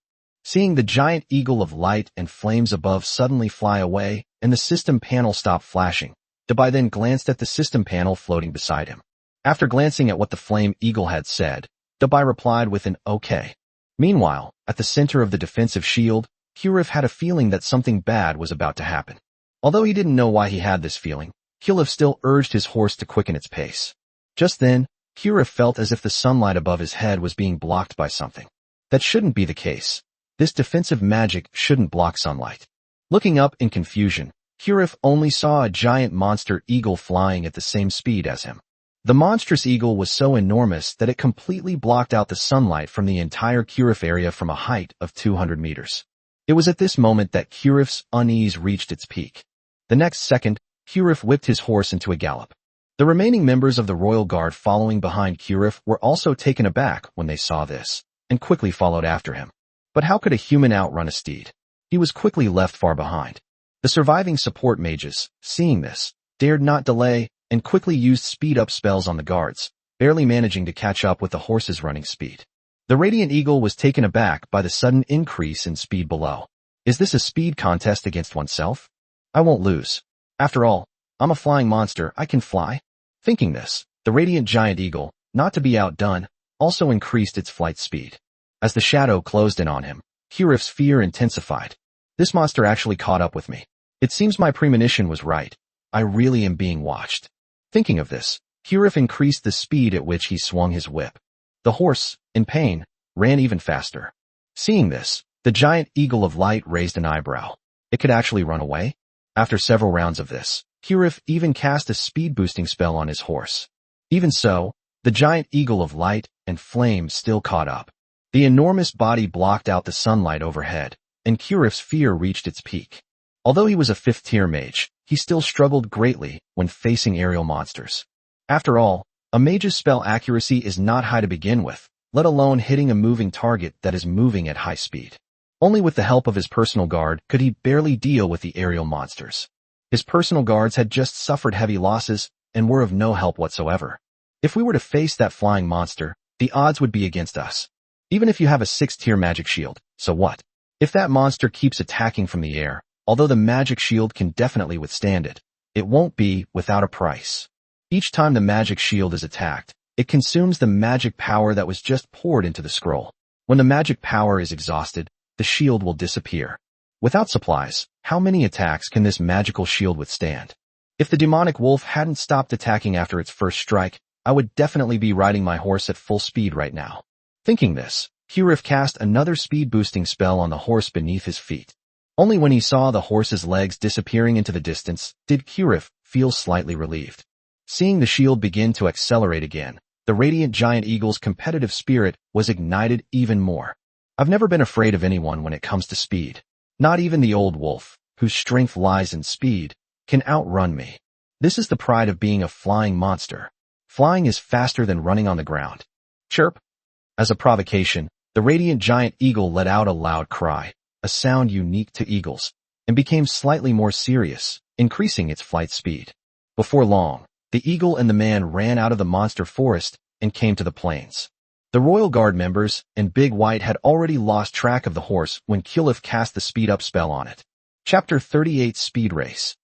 Seeing the giant eagle of light and flames above suddenly fly away and the system panel stop flashing, Dabai then glanced at the system panel floating beside him. After glancing at what the flame eagle had said, Dabai replied with an okay. Meanwhile, at the center of the defensive shield, Kurif had a feeling that something bad was about to happen. Although he didn't know why he had this feeling, Kurif still urged his horse to quicken its pace. Just then, Kurif felt as if the sunlight above his head was being blocked by something. That shouldn't be the case. This defensive magic shouldn't block sunlight. Looking up in confusion, Kurif only saw a giant monster eagle flying at the same speed as him. The monstrous eagle was so enormous that it completely blocked out the sunlight from the entire Kurif area from a height of 200 meters. It was at this moment that Kurif's unease reached its peak. The next second, Kurif whipped his horse into a gallop. The remaining members of the royal guard following behind Kurif were also taken aback when they saw this, and quickly followed after him. But how could a human outrun a steed? He was quickly left far behind. The surviving support mages, seeing this, dared not delay, and quickly used speed-up spells on the guards, barely managing to catch up with the horse's running speed. The Radiant Eagle was taken aback by the sudden increase in speed below. Is this a speed contest against oneself? I won't lose. After all, I'm a flying monster, I can fly. Thinking this, the Radiant Giant Eagle, not to be outdone, also increased its flight speed. As the shadow closed in on him, Kurif's fear intensified. This monster actually caught up with me. It seems my premonition was right. I really am being watched. Thinking of this, Kurif increased the speed at which he swung his whip. The horse, in pain, ran even faster. Seeing this, the giant eagle of light raised an eyebrow. It could actually run away? After several rounds of this, Kurif even cast a speed-boosting spell on his horse. Even so, the giant eagle of light and flame still caught up. The enormous body blocked out the sunlight overhead, and Kurif's fear reached its peak. Although he was a 5th-tier mage, he still struggled greatly when facing aerial monsters. After all, a mage's spell accuracy is not high to begin with, let alone hitting a moving target that is moving at high speed. Only with the help of his personal guard could he barely deal with the aerial monsters. His personal guards had just suffered heavy losses and were of no help whatsoever. If we were to face that flying monster, the odds would be against us. Even if you have a 6th-tier magic shield, so what? If that monster keeps attacking from the air, although the magic shield can definitely withstand it, it won't be without a price. Each time the magic shield is attacked, it consumes the magic power that was just poured into the scroll. When the magic power is exhausted, the shield will disappear. Without supplies, how many attacks can this magical shield withstand? If the demonic wolf hadn't stopped attacking after its first strike, I would definitely be riding my horse at full speed right now. Thinking this, Kurif cast another speed-boosting spell on the horse beneath his feet. Only when he saw the horse's legs disappearing into the distance did Kurif feel slightly relieved. Seeing the shield begin to accelerate again, the Radiant Giant Eagle's competitive spirit was ignited even more. I've never been afraid of anyone when it comes to speed. Not even the old wolf, whose strength lies in speed, can outrun me. This is the pride of being a flying monster. Flying is faster than running on the ground. Chirp. As a provocation, the Radiant Giant Eagle let out a loud cry, a sound unique to eagles, and became slightly more serious, increasing its flight speed. Before long, the eagle and the man ran out of the monster forest and came to the plains. The Royal Guard members and Big White had already lost track of the horse when Kurif cast the speed-up spell on it. Chapter 38 Speed Race.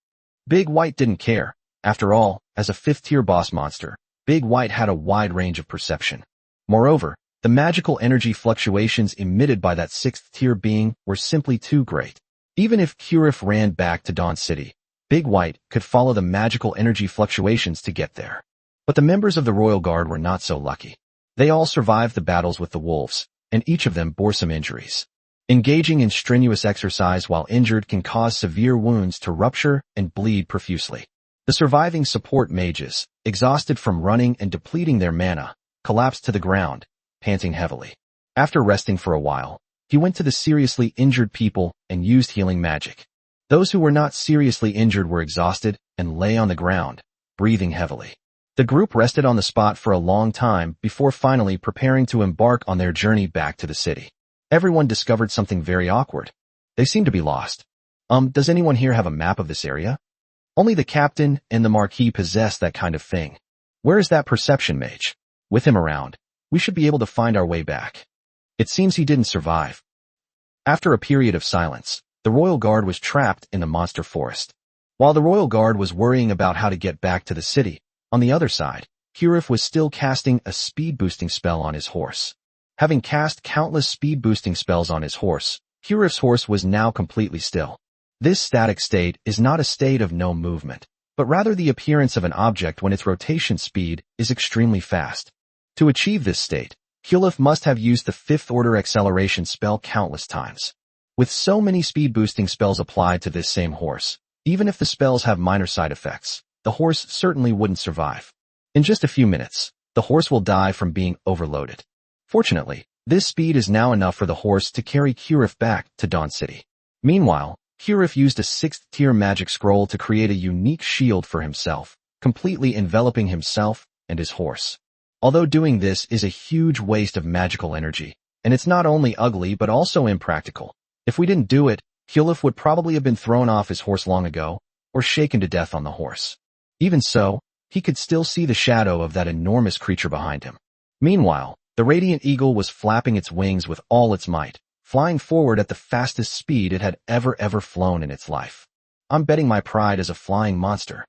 Big White didn't care. After all, as a 5th-tier boss monster, Big White had a wide range of perception. Moreover, the magical energy fluctuations emitted by that 6th-tier being were simply too great. Even if Kurif ran back to Dawn City, Big White could follow the magical energy fluctuations to get there. But the members of the Royal Guard were not so lucky. They all survived the battles with the wolves, and each of them bore some injuries. Engaging in strenuous exercise while injured can cause severe wounds to rupture and bleed profusely. The surviving support mages, exhausted from running and depleting their mana, collapsed to the ground, panting heavily. After resting for a while, he went to the seriously injured people and used healing magic. Those who were not seriously injured were exhausted and lay on the ground, breathing heavily. The group rested on the spot for a long time before finally preparing to embark on their journey back to the city. Everyone discovered something very awkward. They seemed to be lost. Does anyone here have a map of this area? Only the captain and the marquis possess that kind of thing. Where is that perception mage? With him around, we should be able to find our way back. It seems he didn't survive. After a period of silence, the royal guard was trapped in the monster forest. While the royal guard was worrying about how to get back to the city, on the other side, Kirif was still casting a speed-boosting spell on his horse. Having cast countless speed-boosting spells on his horse, Kirif's horse was now completely still. This static state is not a state of no movement, but rather the appearance of an object when its rotation speed is extremely fast. To achieve this state, Kirif must have used the fifth-order acceleration spell countless times. With so many speed-boosting spells applied to this same horse, even if the spells have minor side effects, the horse certainly wouldn't survive. In just a few minutes, the horse will die from being overloaded. Fortunately, this speed is now enough for the horse to carry Kirif back to Dawn City. Meanwhile, Kirif used a 6th-tier magic scroll to create a unique shield for himself, completely enveloping himself and his horse. Although doing this is a huge waste of magical energy, and it's not only ugly but also impractical. If we didn't do it, Kirif would probably have been thrown off his horse long ago, or shaken to death on the horse. Even so, he could still see the shadow of that enormous creature behind him. Meanwhile, the radiant eagle was flapping its wings with all its might, flying forward at the fastest speed it had ever flown in its life. I'm betting my pride as a flying monster.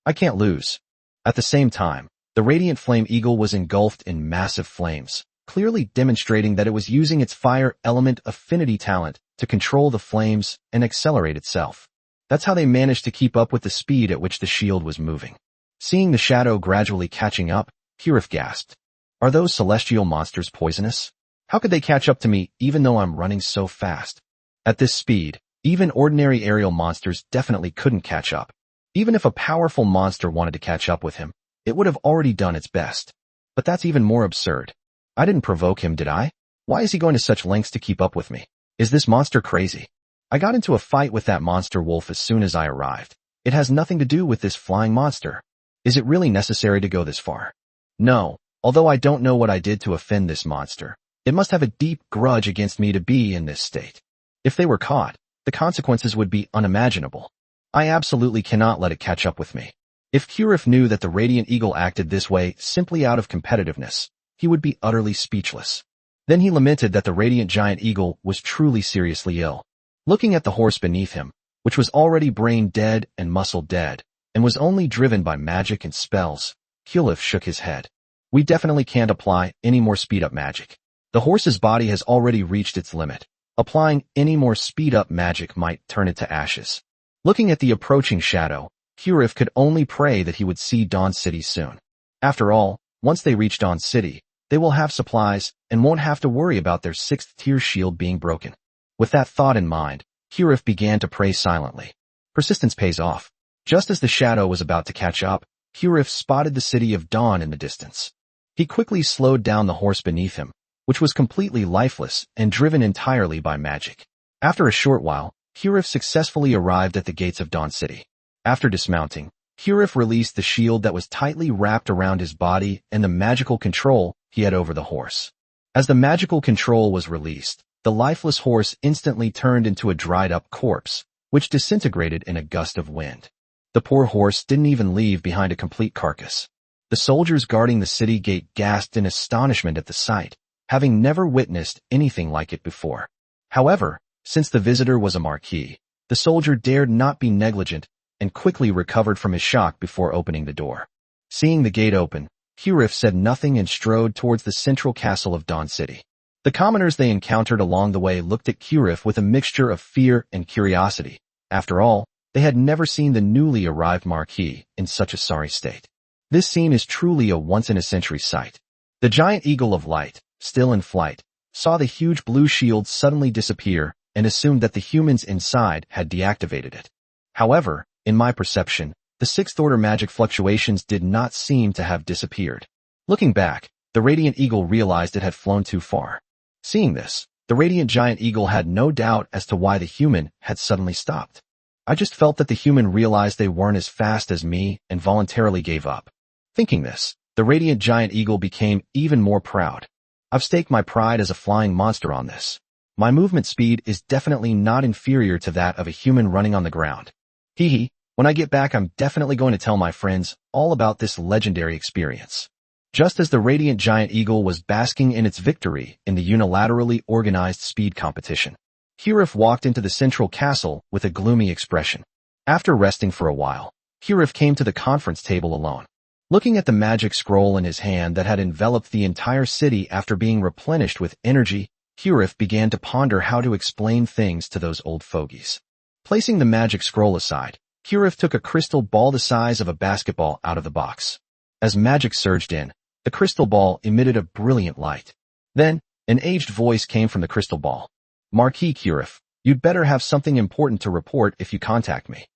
I can't lose. At the same time, the radiant flame eagle was engulfed in massive flames, clearly demonstrating that it was using its fire element affinity talent to control the flames and accelerate itself. That's how they managed to keep up with the speed at which the shield was moving. Seeing the shadow gradually catching up, Kirif gasped. Are those celestial monsters poisonous? How could they catch up to me even though I'm running so fast? At this speed, even ordinary aerial monsters definitely couldn't catch up. Even if a powerful monster wanted to catch up with him, it would have already done its best. But that's even more absurd. I didn't provoke him, did I? Why is he going to such lengths to keep up with me? Is this monster crazy? I got into a fight with that monster wolf as soon as I arrived. It has nothing to do with this flying monster. Is it really necessary to go this far? No, although I don't know what I did to offend this monster. It must have a deep grudge against me to be in this state. If they were caught, the consequences would be unimaginable. I absolutely cannot let it catch up with me. If Kirif knew that the Radiant Eagle acted this way simply out of competitiveness, he would be utterly speechless. Then he lamented that the Radiant Giant Eagle was truly seriously ill. Looking at the horse beneath him, which was already brain dead and muscle dead, and was only driven by magic and spells, Kirif shook his head. We definitely can't apply any more speed-up magic. The horse's body has already reached its limit. Applying any more speed-up magic might turn it to ashes. Looking at the approaching shadow, Kirif could only pray that he would see Dawn City soon. After all, once they reach Dawn City, they will have supplies and won't have to worry about their 6th-tier shield being broken. With that thought in mind, Kirif began to pray silently. Persistence pays off. Just as the shadow was about to catch up, Kirif spotted the city of Dawn in the distance. He quickly slowed down the horse beneath him, which was completely lifeless and driven entirely by magic. After a short while, Kirif successfully arrived at the gates of Dawn City. After dismounting, Kirif released the shield that was tightly wrapped around his body and the magical control he had over the horse. As the magical control was released, the lifeless horse instantly turned into a dried-up corpse, which disintegrated in a gust of wind. The poor horse didn't even leave behind a complete carcass. The soldiers guarding the city gate gasped in astonishment at the sight, having never witnessed anything like it before. However, since the visitor was a marquis, the soldier dared not be negligent and quickly recovered from his shock before opening the door. Seeing the gate open, Kirif said nothing and strode towards the central castle of Dawn City. The commoners they encountered along the way looked at Kirif with a mixture of fear and curiosity. After all, they had never seen the newly arrived marquis in such a sorry state. This scene is truly a once-in-a-century sight. The giant eagle of light, still in flight, saw the huge blue shield suddenly disappear and assumed that the humans inside had deactivated it. However, in my perception, the 6th-order magic fluctuations did not seem to have disappeared. Looking back, the Radiant Eagle realized it had flown too far. Seeing this, the Radiant Giant Eagle had no doubt as to why the human had suddenly stopped. I just felt that the human realized they weren't as fast as me and voluntarily gave up. Thinking this, the Radiant Giant Eagle became even more proud. I've staked my pride as a flying monster on this. My movement speed is definitely not inferior to that of a human running on the ground. Hee hee, When I get back, I'm definitely going to tell my friends all about this legendary experience. Just as the radiant giant eagle was basking in its victory in the unilaterally organized speed competition, Kirif walked into the central castle with a gloomy expression. After resting for a while, Kirif came to the conference table alone. Looking at the magic scroll in his hand that had enveloped the entire city after being replenished with energy, Kirif began to ponder how to explain things to those old fogies. Placing the magic scroll aside, Kirif took a crystal ball the size of a basketball out of the box. As magic surged in, the crystal ball emitted a brilliant light. Then, an aged voice came from the crystal ball. Marquis Kirif, you'd better have something important to report if you contact me.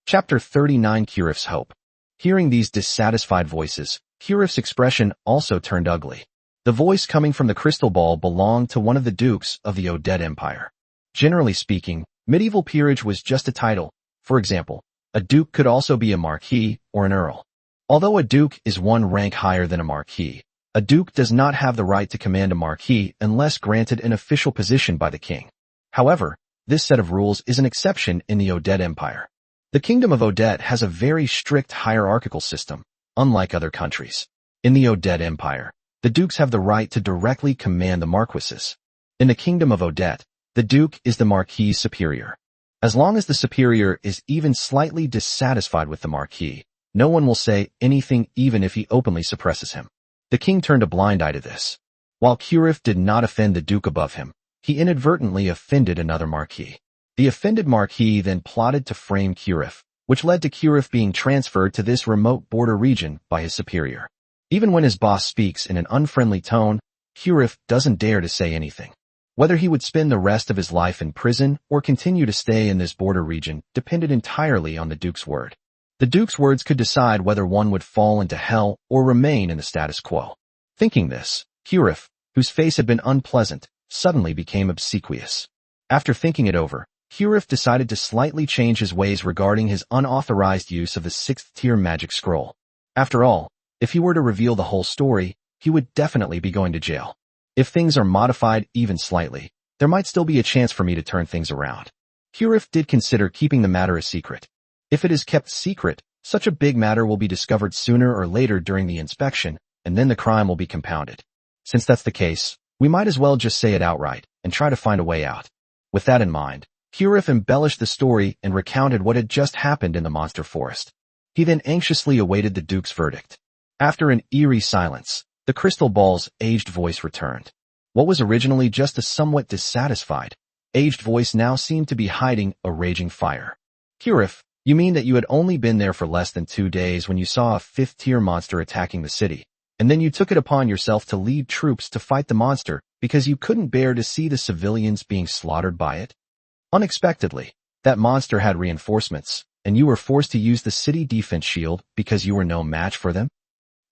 Chapter 39 Kirif's Hope. Hearing these dissatisfied voices, Kirif's expression also turned ugly. The voice coming from the crystal ball belonged to one of the dukes of the Odette Empire. Generally speaking, medieval peerage was just a title. For example, a duke could also be a marquis or an earl. Although a duke is one rank higher than a marquis, a duke does not have the right to command a marquis unless granted an official position by the king. However, this set of rules is an exception in the Odette Empire. The Kingdom of Odette has a very strict hierarchical system, unlike other countries. In the Odette Empire, the dukes have the right to directly command the marquises. In the Kingdom of Odette, the duke is the marquis superior. As long as the superior is even slightly dissatisfied with the marquis, no one will say anything even if he openly suppresses him. The king turned a blind eye to this. While Kirif did not offend the duke above him, he inadvertently offended another marquis. The offended marquis then plotted to frame Kirif, which led to Kirif being transferred to this remote border region by his superior. Even when his boss speaks in an unfriendly tone, Kirif doesn't dare to say anything. Whether he would spend the rest of his life in prison or continue to stay in this border region depended entirely on the duke's word. The duke's words could decide whether one would fall into hell or remain in the status quo. Thinking this, Kirif, whose face had been unpleasant, suddenly became obsequious. After thinking it over, Kirif decided to slightly change his ways regarding his unauthorized use of the 6th-tier magic scroll. After all, if he were to reveal the whole story, he would definitely be going to jail. If things are modified even slightly, there might still be a chance for me to turn things around. Kirif did consider keeping the matter a secret. If it is kept secret, such a big matter will be discovered sooner or later during the inspection, and then the crime will be compounded. Since that's the case, we might as well just say it outright and try to find a way out. With that in mind, Kirif embellished the story and recounted what had just happened in the monster forest. He then anxiously awaited the duke's verdict. After an eerie silence, the crystal ball's aged voice returned. What was originally just a somewhat dissatisfied, aged voice now seemed to be hiding a raging fire. Kirif, you mean that you had only been there for less than 2 days when you saw a 5th-tier monster attacking the city, and then you took it upon yourself to lead troops to fight the monster because you couldn't bear to see the civilians being slaughtered by it? Unexpectedly, that monster had reinforcements, and you were forced to use the city defense shield because you were no match for them?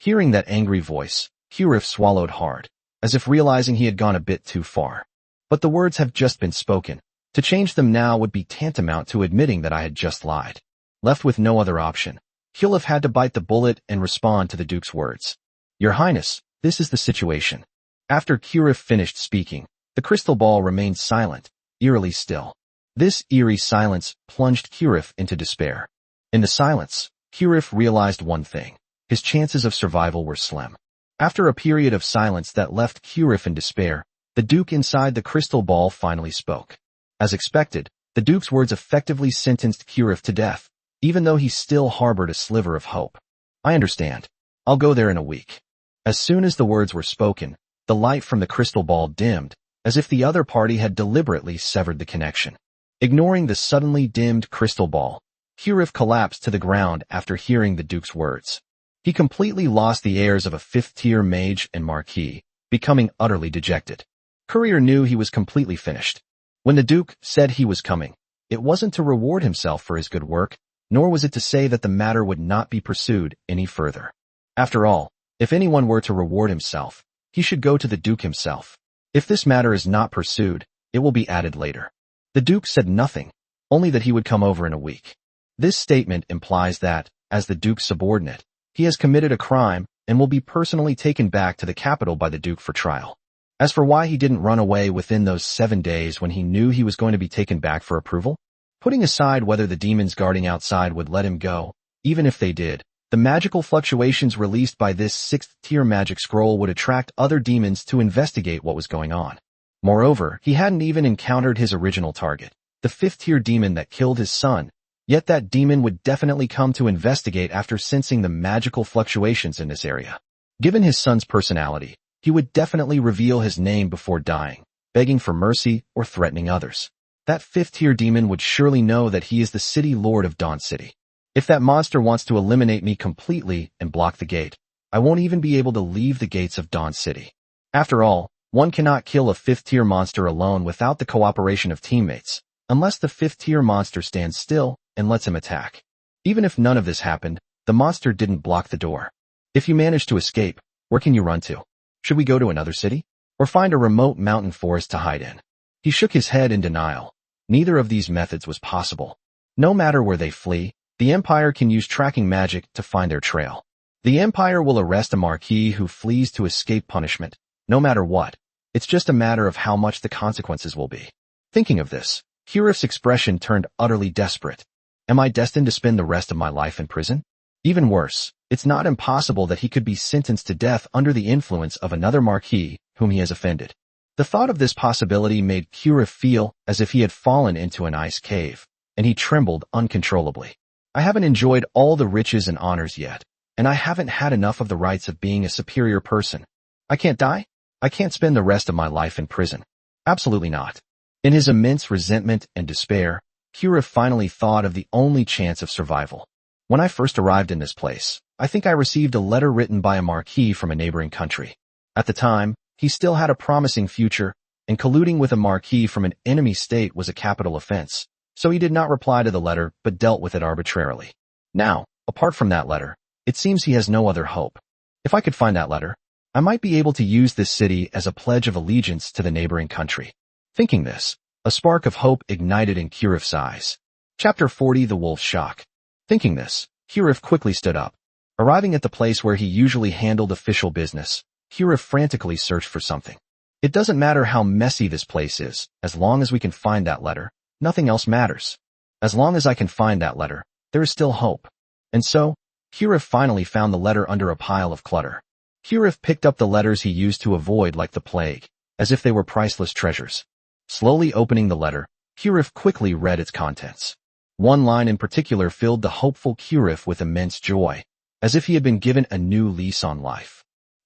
Hearing that angry voice, Kirif swallowed hard, as if realizing he had gone a bit too far. But the words have just been spoken. To change them now would be tantamount to admitting that I had just lied. Left with no other option, Kirif had to bite the bullet and respond to the duke's words. Your Highness, this is the situation. After Kirif finished speaking, the crystal ball remained silent, eerily still. This eerie silence plunged Kirif into despair. In the silence, Kirif realized one thing. His chances of survival were slim. After a period of silence that left Kirif in despair, the duke inside the crystal ball finally spoke. As expected, the duke's words effectively sentenced Kirif to death, even though he still harbored a sliver of hope. I understand. I'll go there in a week. As soon as the words were spoken, the light from the crystal ball dimmed, as if the other party had deliberately severed the connection. Ignoring the suddenly dimmed crystal ball, Kirif collapsed to the ground after hearing the duke's words. He completely lost the airs of a 5th-tier mage and marquis, becoming utterly dejected. Courier knew he was completely finished. When the duke said he was coming, it wasn't to reward himself for his good work, nor was it to say that the matter would not be pursued any further. After all, if anyone were to reward himself, he should go to the duke himself. If this matter is not pursued, it will be added later. The duke said nothing, only that he would come over in a week. This statement implies that, as the duke's subordinate, he has committed a crime and will be personally taken back to the capital by the duke for trial. As for why he didn't run away within those 7 days when he knew he was going to be taken back for approval, Putting aside whether the demons guarding outside would let him go, even if they did, the magical fluctuations released by this 6th-tier magic scroll would attract other demons to investigate what was going on. Moreover, he hadn't even encountered his original target, the 5th-tier demon that killed his son, yet that demon would definitely come to investigate after sensing the magical fluctuations in this area. Given his son's personality, he would definitely reveal his name before dying, begging for mercy or threatening others. That 5th-tier demon would surely know that he is the city lord of Dawn City. If that monster wants to eliminate me completely and block the gate, I won't even be able to leave the gates of Dawn City. After all, one cannot kill a 5th-tier monster alone without the cooperation of teammates, unless the 5th-tier monster stands still and lets him attack. Even if none of this happened, the monster didn't block the door. If you manage to escape, where can you run to? Should we go to another city? Or find a remote mountain forest to hide in? He shook his head in denial. Neither of these methods was possible. No matter where they flee, the Empire can use tracking magic to find their trail. The Empire will arrest a marquis who flees to escape punishment, no matter what. It's just a matter of how much the consequences will be. Thinking of this, Kirif's expression turned utterly desperate. Am I destined to spend the rest of my life in prison? Even worse, it's not impossible that he could be sentenced to death under the influence of another marquis whom he has offended. The thought of this possibility made Kirif feel as if he had fallen into an ice cave, and he trembled uncontrollably. I haven't enjoyed all the riches and honors yet, and I haven't had enough of the rights of being a superior person. I can't die? I can't spend the rest of my life in prison. Absolutely not. In his immense resentment and despair, Kirif finally thought of the only chance of survival. When I first arrived in this place, I think I received a letter written by a marquis from a neighboring country. At the time, he still had a promising future, and colluding with a marquis from an enemy state was a capital offense, so he did not reply to the letter but dealt with it arbitrarily. Now, apart from that letter, it seems he has no other hope. If I could find that letter, I might be able to use this city as a pledge of allegiance to the neighboring country. Thinking this, a spark of hope ignited in Kirif's eyes. Chapter 40 The Wolf's Shock. Thinking this, Kirif quickly stood up. Arriving at the place where he usually handled official business, Kirif frantically searched for something. It doesn't matter how messy this place is, as long as we can find that letter, nothing else matters. As long as I can find that letter, there is still hope. And so, Kirif finally found the letter under a pile of clutter. Kirif picked up the letters he used to avoid like the plague, as if they were priceless treasures. Slowly opening the letter, Kirif quickly read its contents. One line in particular filled the hopeful Kirif with immense joy, as if he had been given a new lease on life.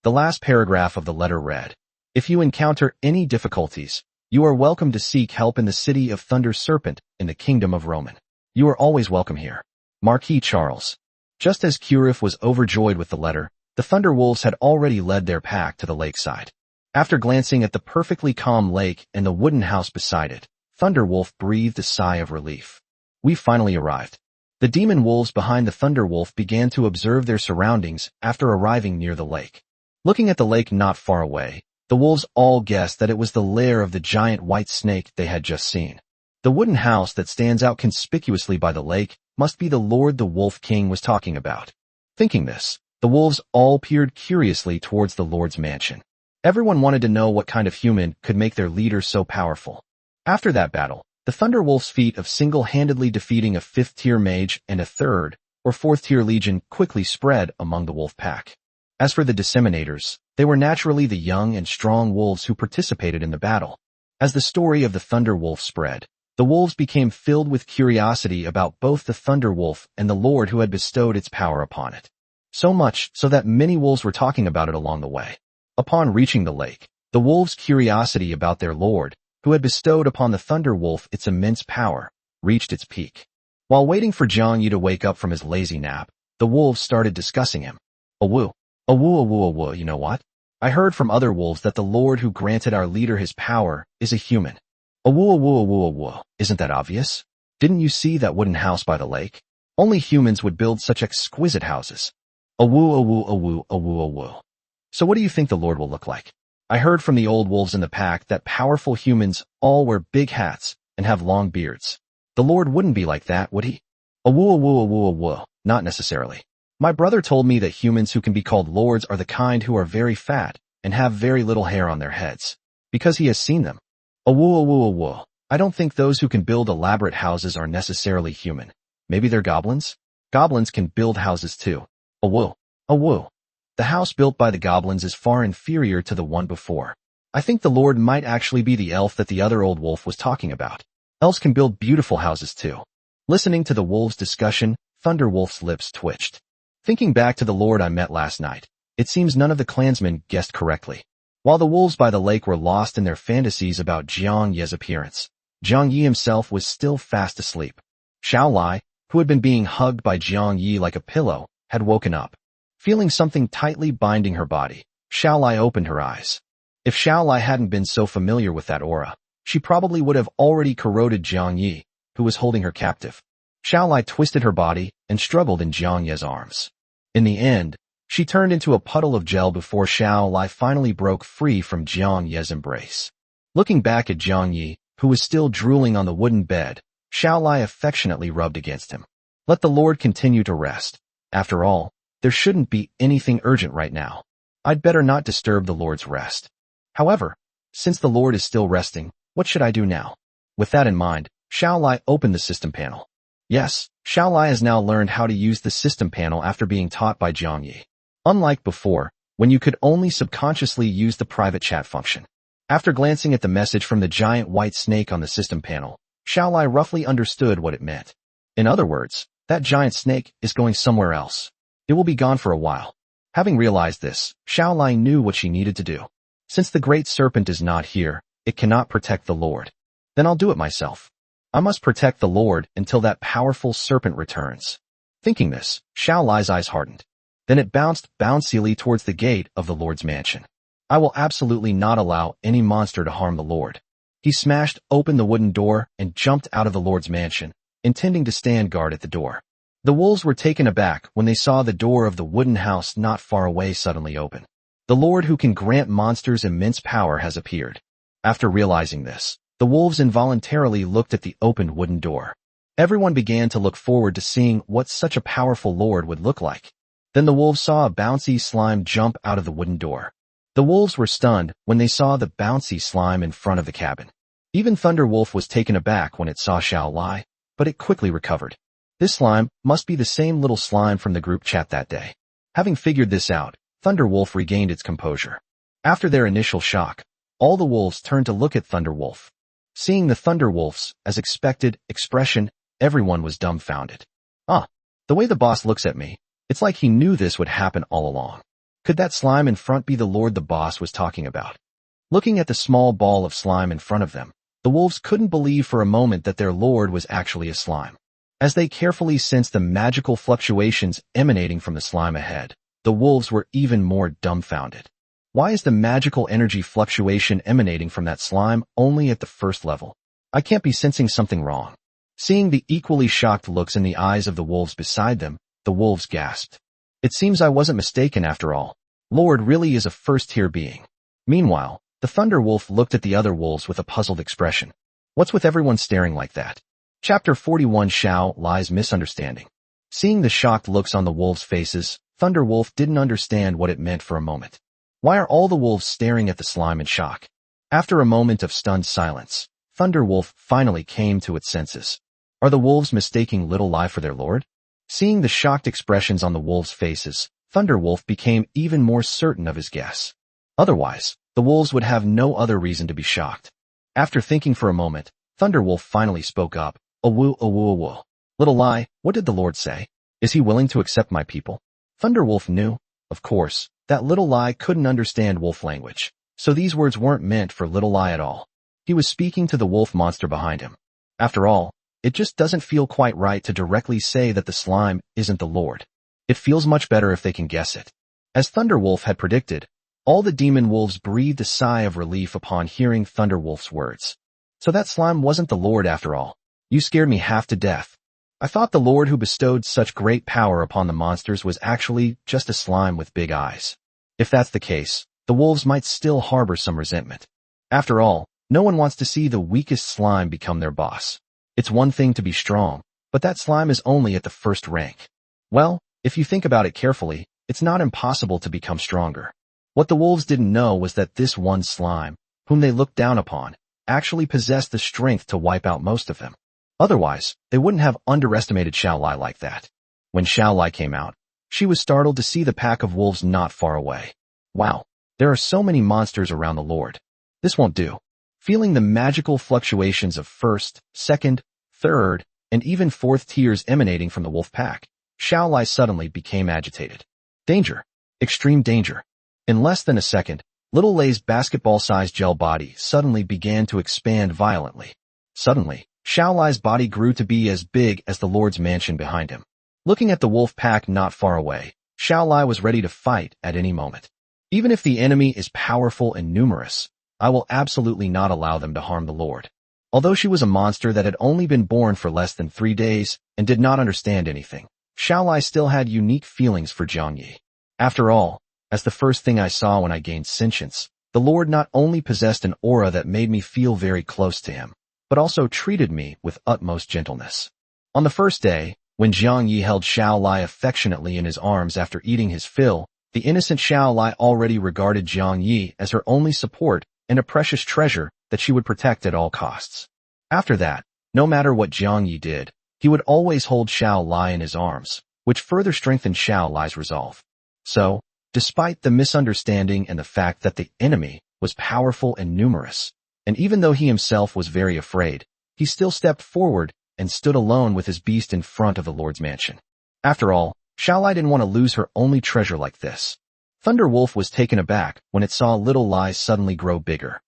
The last paragraph of the letter read, "If you encounter any difficulties, you are welcome to seek help in the city of Thunder Serpent in the Kingdom of Roman. You are always welcome here. Marquis Charles." Just as Kirif was overjoyed with the letter, the Thunder Wolves had already led their pack to the lakeside. After glancing at the perfectly calm lake and the wooden house beside it, Thunder Wolf breathed a sigh of relief. We finally arrived. The demon wolves behind the Thunder Wolf began to observe their surroundings after arriving near the lake. Looking at the lake not far away, the wolves all guessed that it was the lair of the giant white snake they had just seen. The wooden house that stands out conspicuously by the lake must be the Lord the Wolf King was talking about. Thinking this, the wolves all peered curiously towards the Lord's mansion. Everyone wanted to know what kind of human could make their leader so powerful. After that battle, the Thunder Wolf's feat of single-handedly defeating a 5th-tier mage and a 3rd or 4th-tier legion quickly spread among the wolf pack. As for the disseminators, they were naturally the young and strong wolves who participated in the battle. As the story of the Thunder Wolf spread, the wolves became filled with curiosity about both the Thunder Wolf and the Lord who had bestowed its power upon it. So much so that many wolves were talking about it along the way. Upon reaching the lake, the wolves' curiosity about their Lord, who had bestowed upon the Thunder Wolf its immense power, reached its peak. While waiting for Jiang Yu to wake up from his lazy nap, the wolves started discussing him. "Awoo, awoo, awoo, awoo, you know what? I heard from other wolves that the Lord who granted our leader his power is a human. Awoo, awoo, awoo, awoo, isn't that obvious? Didn't you see that wooden house by the lake? Only humans would build such exquisite houses. Awoo, awoo, awoo, awoo, awoo. So what do you think the Lord will look like? I heard from the old wolves in the pack that powerful humans all wear big hats and have long beards. The Lord wouldn't be like that, would he? Awoo, awoo, awoo, awoo, not necessarily. My brother told me that humans who can be called lords are the kind who are very fat and have very little hair on their heads, because he has seen them. Awoo, awoo, awoo. I don't think those who can build elaborate houses are necessarily human. Maybe they're goblins? Goblins can build houses too. A woo. A woo. The house built by the goblins is far inferior to the one before. I think the Lord might actually be the elf that the other old wolf was talking about. Elves can build beautiful houses too. Listening to the wolves' discussion, Thunderwolf's lips twitched. Thinking back to the Lord I met last night, it seems none of the clansmen guessed correctly. While the wolves by the lake were lost in their fantasies about Jiang Ye's appearance, Jiang Yi himself was still fast asleep. Xiao Lai, who had been being hugged by Jiang Yi like a pillow, had woken up. Feeling something tightly binding her body, Xiao Lai opened her eyes. If Xiao Lai hadn't been so familiar with that aura, she probably would have already corroded Jiang Yi, who was holding her captive. Xiao Lai twisted her body and struggled in Jiang Ye's arms. In the end, she turned into a puddle of gel before Xiao Lai finally broke free from Jiang Ye's embrace. Looking back at Jiang Yi, who was still drooling on the wooden bed, Xiao Lai affectionately rubbed against him. Let the Lord continue to rest. After all, there shouldn't be anything urgent right now. I'd better not disturb the Lord's rest. However, since the Lord is still resting, what should I do now? With that in mind, Xiao Lai opened the system panel. Yes, Xiao Lai has now learned how to use the system panel after being taught by Jiang Yi. Unlike before, when you could only subconsciously use the private chat function. After glancing at the message from the giant white snake on the system panel, Xiao Lai roughly understood what it meant. In other words, that giant snake is going somewhere else. It will be gone for a while. Having realized this, Xiao Lai knew what she needed to do. Since the great serpent is not here, it cannot protect the Lord. Then I'll do it myself. I must protect the Lord until that powerful serpent returns. Thinking this, Xiao Lai's eyes hardened. Then it bounced bouncily towards the gate of the Lord's mansion. I will absolutely not allow any monster to harm the Lord. He smashed open the wooden door and jumped out of the Lord's mansion, intending to stand guard at the door. The wolves were taken aback when they saw the door of the wooden house not far away suddenly open. The Lord who can grant monsters immense power has appeared. After realizing this, the wolves involuntarily looked at the opened wooden door. Everyone began to look forward to seeing what such a powerful Lord would look like. Then the wolves saw a bouncy slime jump out of the wooden door. The wolves were stunned when they saw the bouncy slime in front of the cabin. Even Thunderwolf was taken aback when it saw Xiao Lai, but it quickly recovered. This slime must be the same little slime from the group chat that day. Having figured this out, Thunderwolf regained its composure. After their initial shock, all the wolves turned to look at Thunderwolf. Seeing the Thunderwolf's, as expected, expression, everyone was dumbfounded. The way the boss looks at me, it's like he knew this would happen all along. Could that slime in front be the Lord the boss was talking about? Looking at the small ball of slime in front of them, the wolves couldn't believe for a moment that their Lord was actually a slime. As they carefully sensed the magical fluctuations emanating from the slime ahead, the wolves were even more dumbfounded. Why is the magical energy fluctuation emanating from that slime only at the first level? I can't be sensing something wrong. Seeing the equally shocked looks in the eyes of the wolves beside them, the wolves gasped. It seems I wasn't mistaken after all. Lord really is a first-tier being. Meanwhile, the Thunder Wolf looked at the other wolves with a puzzled expression. What's with everyone staring like that? Chapter 41 Xiao Lai's Misunderstanding. Seeing the shocked looks on the wolves' faces, Thunder Wolf didn't understand what it meant for a moment. Why are all the wolves staring at the slime in shock? After a moment of stunned silence, Thunder Wolf finally came to its senses. Are the wolves mistaking Little Lai for their lord? Seeing the shocked expressions on the wolves' faces, Thunder Wolf became even more certain of his guess. Otherwise, the wolves would have no other reason to be shocked. After thinking for a moment, Thunder Wolf finally spoke up. Awoo, awoo, awoo. Little Lai, what did the Lord say? Is he willing to accept my people? Thunder Wolf knew, of course, that Little Lai couldn't understand wolf language, so these words weren't meant for Little Lai at all. He was speaking to the wolf monster behind him. After all, it just doesn't feel quite right to directly say that the slime isn't the Lord. It feels much better if they can guess it. As Thunder Wolf had predicted, all the demon wolves breathed a sigh of relief upon hearing Thunder Wolf's words. So that slime wasn't the Lord after all. You scared me half to death. I thought the Lord who bestowed such great power upon the monsters was actually just a slime with big eyes. If that's the case, the wolves might still harbor some resentment. After all, no one wants to see the weakest slime become their boss. It's one thing to be strong, but that slime is only at the first rank. Well, if you think about it carefully, it's not impossible to become stronger. What the wolves didn't know was that this one slime, whom they looked down upon, actually possessed the strength to wipe out most of them. Otherwise, they wouldn't have underestimated Xiaolai like that. When Xiaolai came out, she was startled to see the pack of wolves not far away. Wow, there are so many monsters around the Lord. This won't do. Feeling the magical fluctuations of first, second, third, and even fourth tiers emanating from the wolf pack, Xiaolai suddenly became agitated. Danger. Extreme danger. In less than a second, Little Lei's basketball-sized gel body suddenly began to expand violently. Suddenly, Xiaolai's body grew to be as big as the Lord's mansion behind him. Looking at the wolf pack not far away, Xiaolai was ready to fight at any moment. Even if the enemy is powerful and numerous, I will absolutely not allow them to harm the Lord. Although she was a monster that had only been born for less than 3 days and did not understand anything, Xiaolai still had unique feelings for Jiang Yi. After all, as the first thing I saw when I gained sentience, the Lord not only possessed an aura that made me feel very close to him, but also treated me with utmost gentleness. On the first day, when Jiang Yi held Xiaolai affectionately in his arms after eating his fill, the innocent Xiaolai already regarded Jiang Yi as her only support and a precious treasure that she would protect at all costs. After that, no matter what Jiang Yi did, he would always hold Xiaolai in his arms, which further strengthened Xiaolai's resolve. So, despite the misunderstanding and the fact that the enemy was powerful and numerous, and even though he himself was very afraid, he still stepped forward and stood alone with his beast in front of the Lord's mansion. After all, Xiaolai didn't want to lose her only treasure like this. Thunder Wolf was taken aback when it saw Little Lai suddenly grow bigger.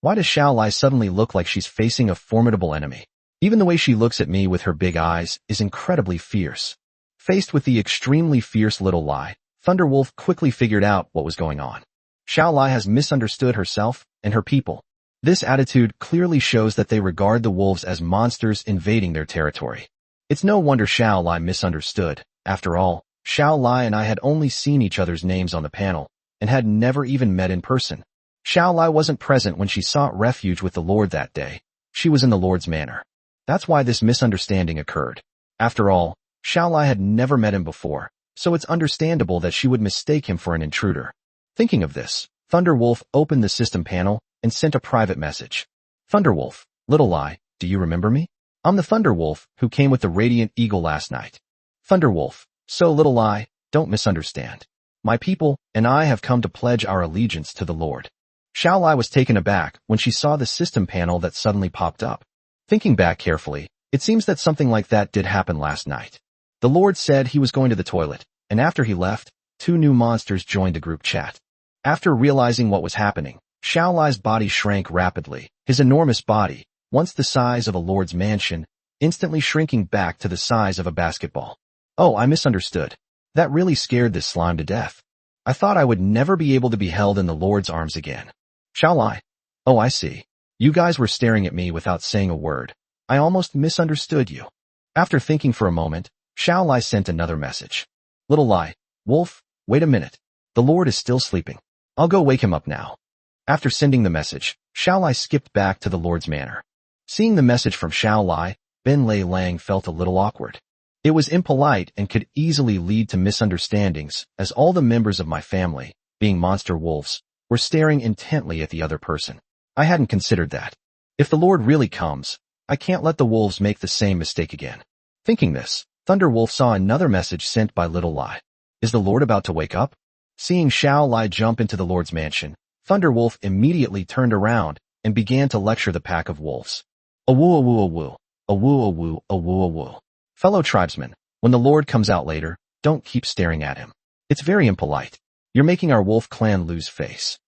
Why does Xiaolai suddenly look like she's facing a formidable enemy? Even the way she looks at me with her big eyes is incredibly fierce. Faced with the extremely fierce Little Lai, Thunder Wolf quickly figured out what was going on. Xiaolai has misunderstood herself and her people. This attitude clearly shows that they regard the wolves as monsters invading their territory. It's no wonder Xiaolai misunderstood. After all, Xiaolai and I had only seen each other's names on the panel and had never even met in person. Xiaolai wasn't present when she sought refuge with the Lord that day. She was in the Lord's manor. That's why this misunderstanding occurred. After all, Xiaolai had never met him before, so it's understandable that she would mistake him for an intruder. Thinking of this, Thunder Wolf opened the system panel and sent a private message. Thunder Wolf, Little Lai, do you remember me? I'm the Thunder Wolf who came with the Radiant Eagle last night. Thunder Wolf, so Little Lai, don't misunderstand. My people and I have come to pledge our allegiance to the Lord. Xiaolai was taken aback when she saw the system panel that suddenly popped up. Thinking back carefully, it seems that something like that did happen last night. The Lord said he was going to the toilet, and after he left, 2 new monsters joined the group chat. After realizing what was happening, Xiaolai's body shrank rapidly, his enormous body, once the size of a lord's mansion, instantly shrinking back to the size of a basketball. Oh, I misunderstood. That really scared this slime to death. I thought I would never be able to be held in the Lord's arms again. Xiaolai. Oh, I see. You guys were staring at me without saying a word. I almost misunderstood you. After thinking for a moment, Xiaolai sent another message. Little Lai, Wolf, wait a minute. The Lord is still sleeping. I'll go wake him up now. After sending the message, Xiaolai skipped back to the Lord's manor. Seeing the message from Xiaolai, Ben Lei Lang felt a little awkward. It was impolite and could easily lead to misunderstandings, as all the members of my family, being monster wolves, were staring intently at the other person. I hadn't considered that. If the Lord really comes, I can't let the wolves make the same mistake again. Thinking this, Thunder Wolf saw another message sent by Little Lai. Is the Lord about to wake up? Seeing Xiaolai jump into the Lord's mansion, Thunder Wolf immediately turned around and began to lecture the pack of wolves. Awoo awoo awoo, awoo awoo awoo awoo. Fellow tribesmen, when the Lord comes out later, don't keep staring at him. It's very impolite. You're making our wolf clan lose face.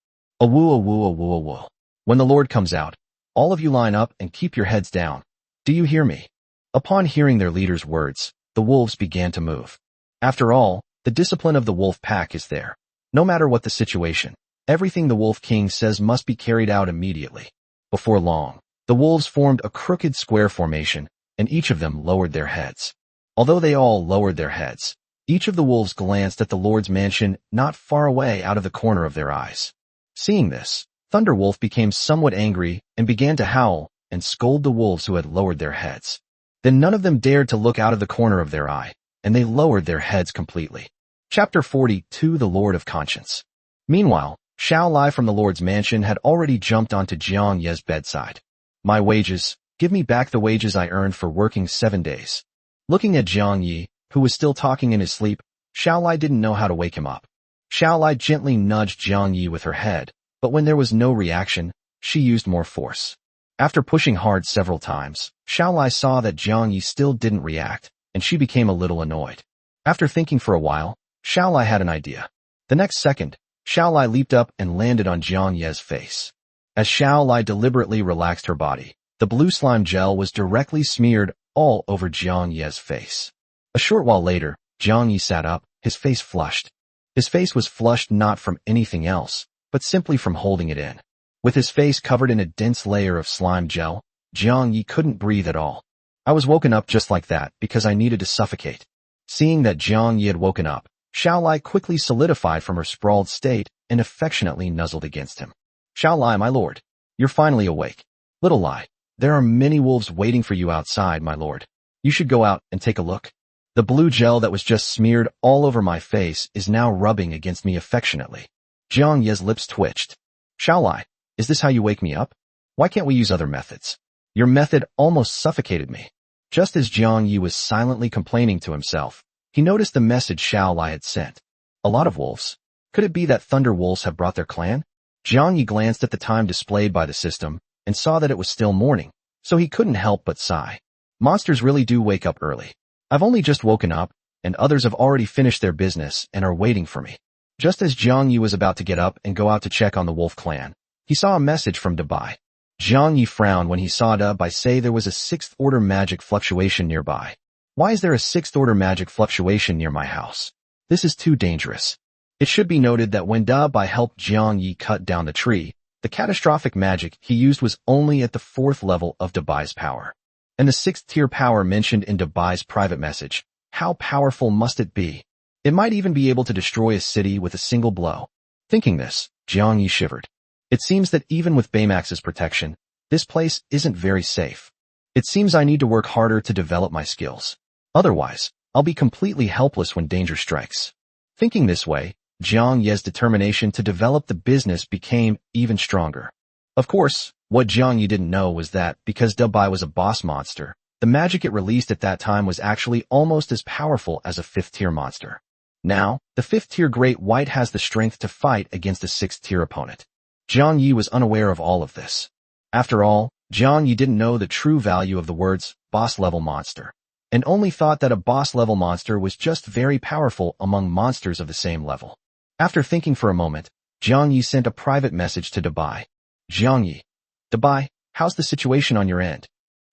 Awoo awoo awoo awoo. When the Lord comes out, all of you line up and keep your heads down. Do you hear me? Upon hearing their leader's words, the wolves began to move. After all, the discipline of the wolf pack is there. No matter what the situation, everything the Wolf King says must be carried out immediately. Before long, the wolves formed a crooked square formation, and each of them lowered their heads. Although they all lowered their heads, each of the wolves glanced at the Lord's mansion not far away out of the corner of their eyes. Seeing this, Thunder Wolf became somewhat angry and began to howl and scold the wolves who had lowered their heads. Then none of them dared to look out of the corner of their eye, and they lowered their heads completely. Chapter 42, The Lord of Conscience. Meanwhile, Xiao Lai from the Lord's mansion had already jumped onto Jiang Ye's bedside. My wages, give me back the wages I earned for working 7 days. Looking at Jiang Yi, who was still talking in his sleep, Xiao Lai didn't know how to wake him up. Xiao Lai gently nudged Jiang Yi with her head, but when there was no reaction, she used more force. After pushing hard several times, Xiao Lai saw that Jiang Yi still didn't react, and she became a little annoyed. After thinking for a while, Xiao Lai had an idea. The next second, Xiao Lai leaped up and landed on Jiang Ye's face. As Xiao Lai deliberately relaxed her body, the blue slime gel was directly smeared all over Jiang Ye's face. A short while later, Jiang Yi sat up, his face flushed. His face was flushed not from anything else, but simply from holding it in. With his face covered in a dense layer of slime gel, Jiang Yi couldn't breathe at all. I was woken up just like that because I needed to suffocate. Seeing that Jiang Yi had woken up, Xiao Lai quickly solidified from her sprawled state and affectionately nuzzled against him. Xiao Lai, my lord, you're finally awake. Little Lai, there are many wolves waiting for you outside, my lord. You should go out and take a look. The blue gel that was just smeared all over my face is now rubbing against me affectionately. Jiang Ye's lips twitched. Xiao Lai, is this how you wake me up? Why can't we use other methods? Your method almost suffocated me. Just as Jiang Yi was silently complaining to himself, he noticed the message Xiao Lai had sent. A lot of wolves. Could it be that thunder wolves have brought their clan? Jiang Yi glanced at the time displayed by the system and saw that it was still morning, so he couldn't help but sigh. Monsters really do wake up early. I've only just woken up, and others have already finished their business and are waiting for me. Just as Jiang Yi was about to get up and go out to check on the wolf clan, he saw a message from Dabai. Jiang Yi frowned when he saw Dabai say there was a 6th-order magic fluctuation nearby. Why is there a 6th-order magic fluctuation near my house? This is too dangerous. It should be noted that when Dabai helped Jiang Yi cut down the tree, the catastrophic magic he used was only at the 4th level of Dabai's power. And the 6th-tier power mentioned in Dabai's private message, how powerful must it be? It might even be able to destroy a city with a single blow. Thinking this, Jiang Yi shivered. It seems that even with Baymax's protection, this place isn't very safe. It seems I need to work harder to develop my skills. Otherwise, I'll be completely helpless when danger strikes. Thinking this way, Jiang Ye's determination to develop the business became even stronger. Of course, what Jiang Yi didn't know was that, because Dabai was a boss monster, the magic it released at that time was actually almost as powerful as a 5th-tier monster. Now, the 5th-tier Great White has the strength to fight against a 6th-tier opponent. Jiang Yi was unaware of all of this. After all, Jiang Yi didn't know the true value of the words boss-level monster, and only thought that a boss-level monster was just very powerful among monsters of the same level. After thinking for a moment, Jiang Yi sent a private message to Dabai. Jiang Yi, Dabai, how's the situation on your end?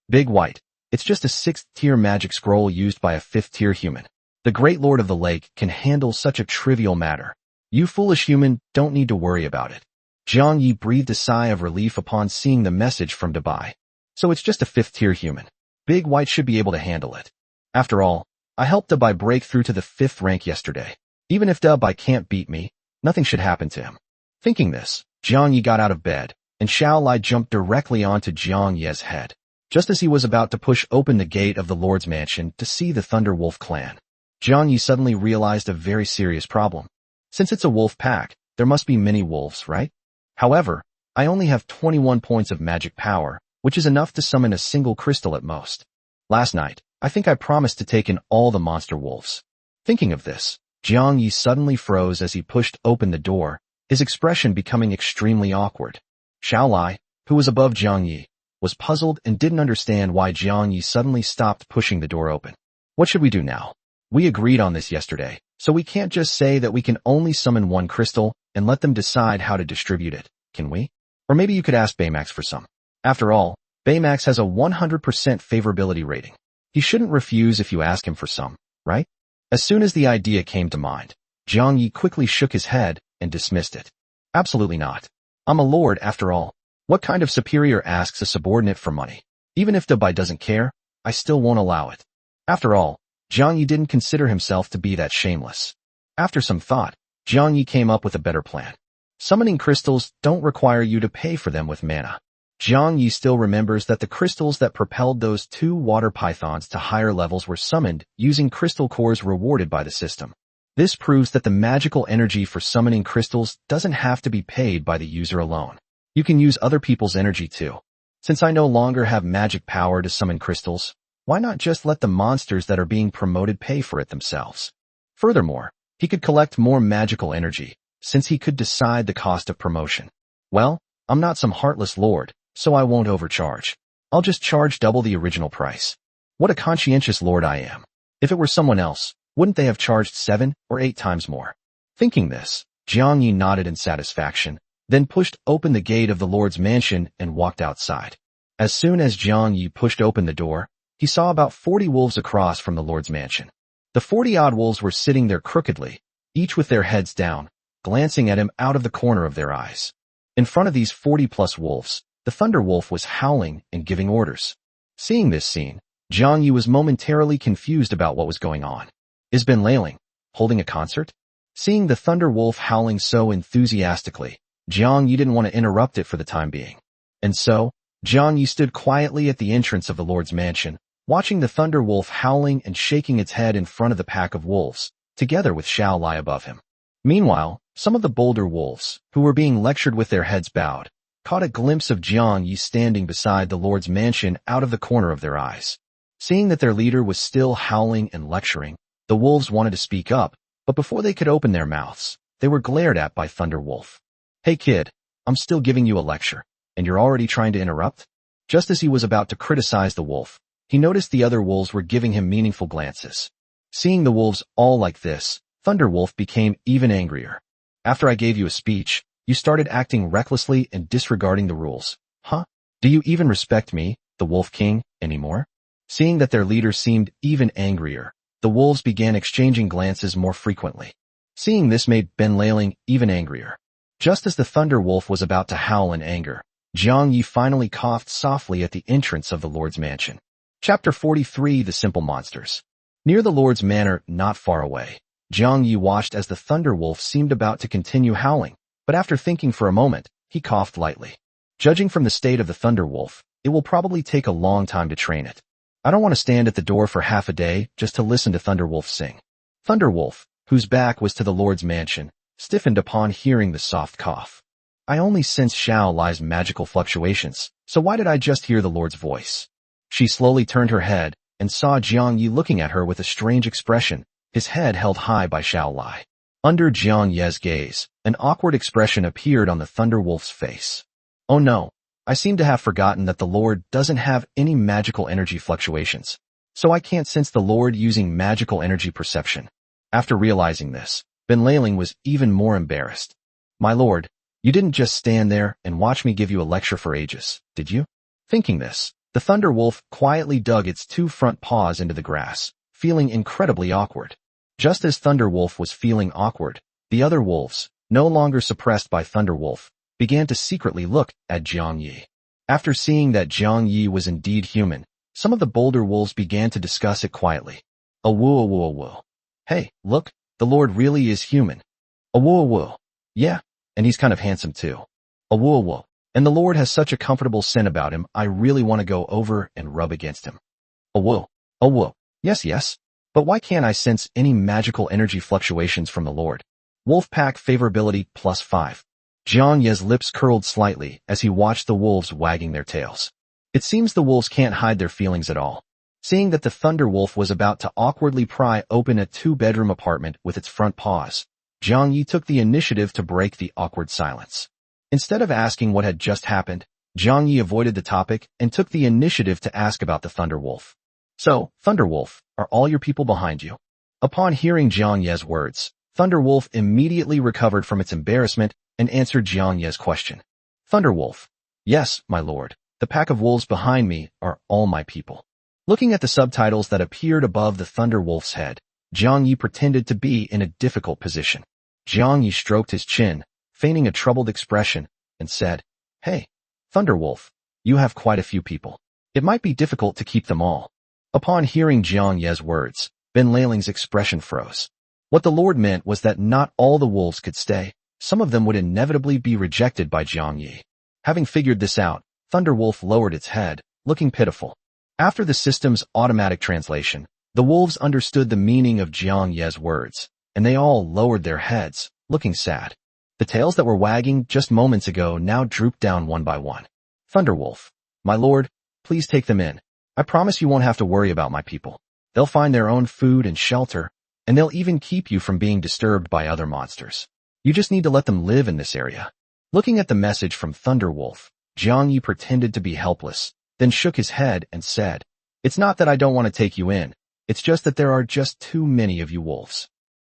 Big White, it's just a 6th-tier magic scroll used by a 5th-tier human. The Great Lord of the Lake can handle such a trivial matter. You foolish human don't need to worry about it. Jiang Yi breathed a sigh of relief upon seeing the message from Dabai. So it's just a 5th-tier human. Big White should be able to handle it. After all, I helped Dabai break through to the 5th rank yesterday. Even if Dabai can't beat me, nothing should happen to him. Thinking this, Jiang Yi got out of bed, and Xiao Lai jumped directly onto Jiang Ye's head. Just as he was about to push open the gate of the Lord's mansion to see the Thunder Wolf clan, Jiang Yi suddenly realized a very serious problem. Since it's a wolf pack, there must be many wolves, right? However, I only have 21 points of magic power, which is enough to summon a single crystal at most. Last night, I think I promised to take in all the monster wolves. Thinking of this, Jiang Yi suddenly froze as he pushed open the door, his expression becoming extremely awkward. Xiao Lai, who was above Jiang Yi, was puzzled and didn't understand why Jiang Yi suddenly stopped pushing the door open. What should we do now? We agreed on this yesterday, so we can't just say that we can only summon one crystal and let them decide how to distribute it, can we? Or maybe you could ask Baymax for some. After all, Baymax has a 100% favorability rating. He shouldn't refuse if you ask him for some, right? As soon as the idea came to mind, Jiang Yi quickly shook his head and dismissed it. Absolutely not. I'm a lord after all. What kind of superior asks a subordinate for money? Even if Dabai doesn't care, I still won't allow it. After all, Jiang Yi didn't consider himself to be that shameless. After some thought, Jiang Yi came up with a better plan. Summoning crystals don't require you to pay for them with mana. Jiang Yi still remembers that the crystals that propelled those 2 water pythons to higher levels were summoned using crystal cores rewarded by the system. This proves that the magical energy for summoning crystals doesn't have to be paid by the user alone. You can use other people's energy too. Since I no longer have magic power to summon crystals, why not just let the monsters that are being promoted pay for it themselves? Furthermore, he could collect more magical energy, since he could decide the cost of promotion. Well, I'm not some heartless lord, so I won't overcharge. I'll just charge double the original price. What a conscientious lord I am. If it were someone else, wouldn't they have charged 7 or 8 times more? Thinking this, Jiang Yi nodded in satisfaction, then pushed open the gate of the lord's mansion and walked outside. As soon as Jiang Yi pushed open the door, he saw about 40 wolves across from the lord's mansion. The 40-odd wolves were sitting there crookedly, each with their heads down, glancing at him out of the corner of their eyes. In front of these 40-plus wolves, the Thunder Wolf was howling and giving orders. Seeing this scene, Jiang Yi was momentarily confused about what was going on. Is Ben Leiling holding a concert? Seeing the Thunder Wolf howling so enthusiastically, Jiang Yi didn't want to interrupt it for the time being. And so, Jiang Yi stood quietly at the entrance of the Lord's mansion, watching the Thunder Wolf howling and shaking its head in front of the pack of wolves, together with Xiao Lai above him. Meanwhile, some of the bolder wolves, who were being lectured with their heads bowed, caught a glimpse of Jiang Yi standing beside the Lord's mansion out of the corner of their eyes. Seeing that their leader was still howling and lecturing, the wolves wanted to speak up, but before they could open their mouths, they were glared at by Thunder Wolf. Hey kid, I'm still giving you a lecture, and you're already trying to interrupt? Just as he was about to criticize the wolf, he noticed the other wolves were giving him meaningful glances. Seeing the wolves all like this, Thunder Wolf became even angrier. After I gave you a speech, you started acting recklessly and disregarding the rules. Huh? Do you even respect me, the Wolf King, anymore? Seeing that their leader seemed even angrier, the wolves began exchanging glances more frequently. Seeing this made Ben Leiling even angrier. Just as the Thunder Wolf was about to howl in anger, Jiang Yi finally coughed softly at the entrance of the Lord's mansion. Chapter 43: The Simple Monsters. Near the Lord's manor, not far away, Jiang Yi watched as the Thunder Wolf seemed about to continue howling, but after thinking for a moment, he coughed lightly. Judging from the state of the Thunder Wolf, it will probably take a long time to train it. I don't want to stand at the door for half a day just to listen to Thunder Wolf sing. Thunder Wolf, whose back was to the Lord's mansion, stiffened upon hearing the soft cough. I only sense Xiao Lai's magical fluctuations, so why did I just hear the Lord's voice? She slowly turned her head and saw Jiang Yi looking at her with a strange expression, his head held high by Xiao Lai. Under Jiang Yi's gaze, an awkward expression appeared on the Thunder Wolf's face. Oh no, I seem to have forgotten that the Lord doesn't have any magical energy fluctuations, so I can't sense the Lord using magical energy perception. After realizing this, Ben Leiling was even more embarrassed. My lord, you didn't just stand there and watch me give you a lecture for ages, did you? Thinking this, the Thunder Wolf quietly dug its 2 front paws into the grass, feeling incredibly awkward. Just as Thunder Wolf was feeling awkward, the other wolves, no longer suppressed by Thunder Wolf, began to secretly look at Jiang Yi. After seeing that Jiang Yi was indeed human, some of the bolder wolves began to discuss it quietly. A woo, a woo, a woo. Hey, look, the Lord really is human. A woo, a woo. Yeah, and he's kind of handsome too. A woo, a woo. And the Lord has such a comfortable scent about him, I really want to go over and rub against him. A woo. A woo. Yes, yes. But why can't I sense any magical energy fluctuations from the Lord? Wolfpack favorability +5. Jiang Yi's lips curled slightly as he watched the wolves wagging their tails. It seems the wolves can't hide their feelings at all. Seeing that the Thunder Wolf was about to awkwardly pry open a 2-bedroom apartment with its front paws, Jiang Yi took the initiative to break the awkward silence. Instead of asking what had just happened, Jiang Yi avoided the topic and took the initiative to ask about the Thunder Wolf. So, Thunder Wolf, are all your people behind you? Upon hearing Jiang Yi's words, Thunder Wolf immediately recovered from its embarrassment and answered Jiang Yi's question. Thunder Wolf. Yes, my lord. The pack of wolves behind me are all my people. Looking at the subtitles that appeared above the Thunder Wolf's head, Jiang Yi pretended to be in a difficult position. Jiang Yi stroked his chin, feigning a troubled expression, and said, Hey, Thunder Wolf, you have quite a few people. It might be difficult to keep them all. Upon hearing Jiang Yi's words, Ben Leiling's expression froze. What the Lord meant was that not all the wolves could stay. Some of them would inevitably be rejected by Jiang Yi. Having figured this out, Thunder Wolf lowered its head, looking pitiful. After the system's automatic translation, the wolves understood the meaning of Jiang Yi's words, and they all lowered their heads, looking sad. The tails that were wagging just moments ago now drooped down one by one. Thunderwolf, my lord, please take them in. I promise you won't have to worry about my people. They'll find their own food and shelter, and they'll even keep you from being disturbed by other monsters. You just need to let them live in this area. Looking at the message from Thunderwolf, Jiang Yi pretended to be helpless, then shook his head and said, "It's not that I don't want to take you in, it's just that there are just too many of you wolves.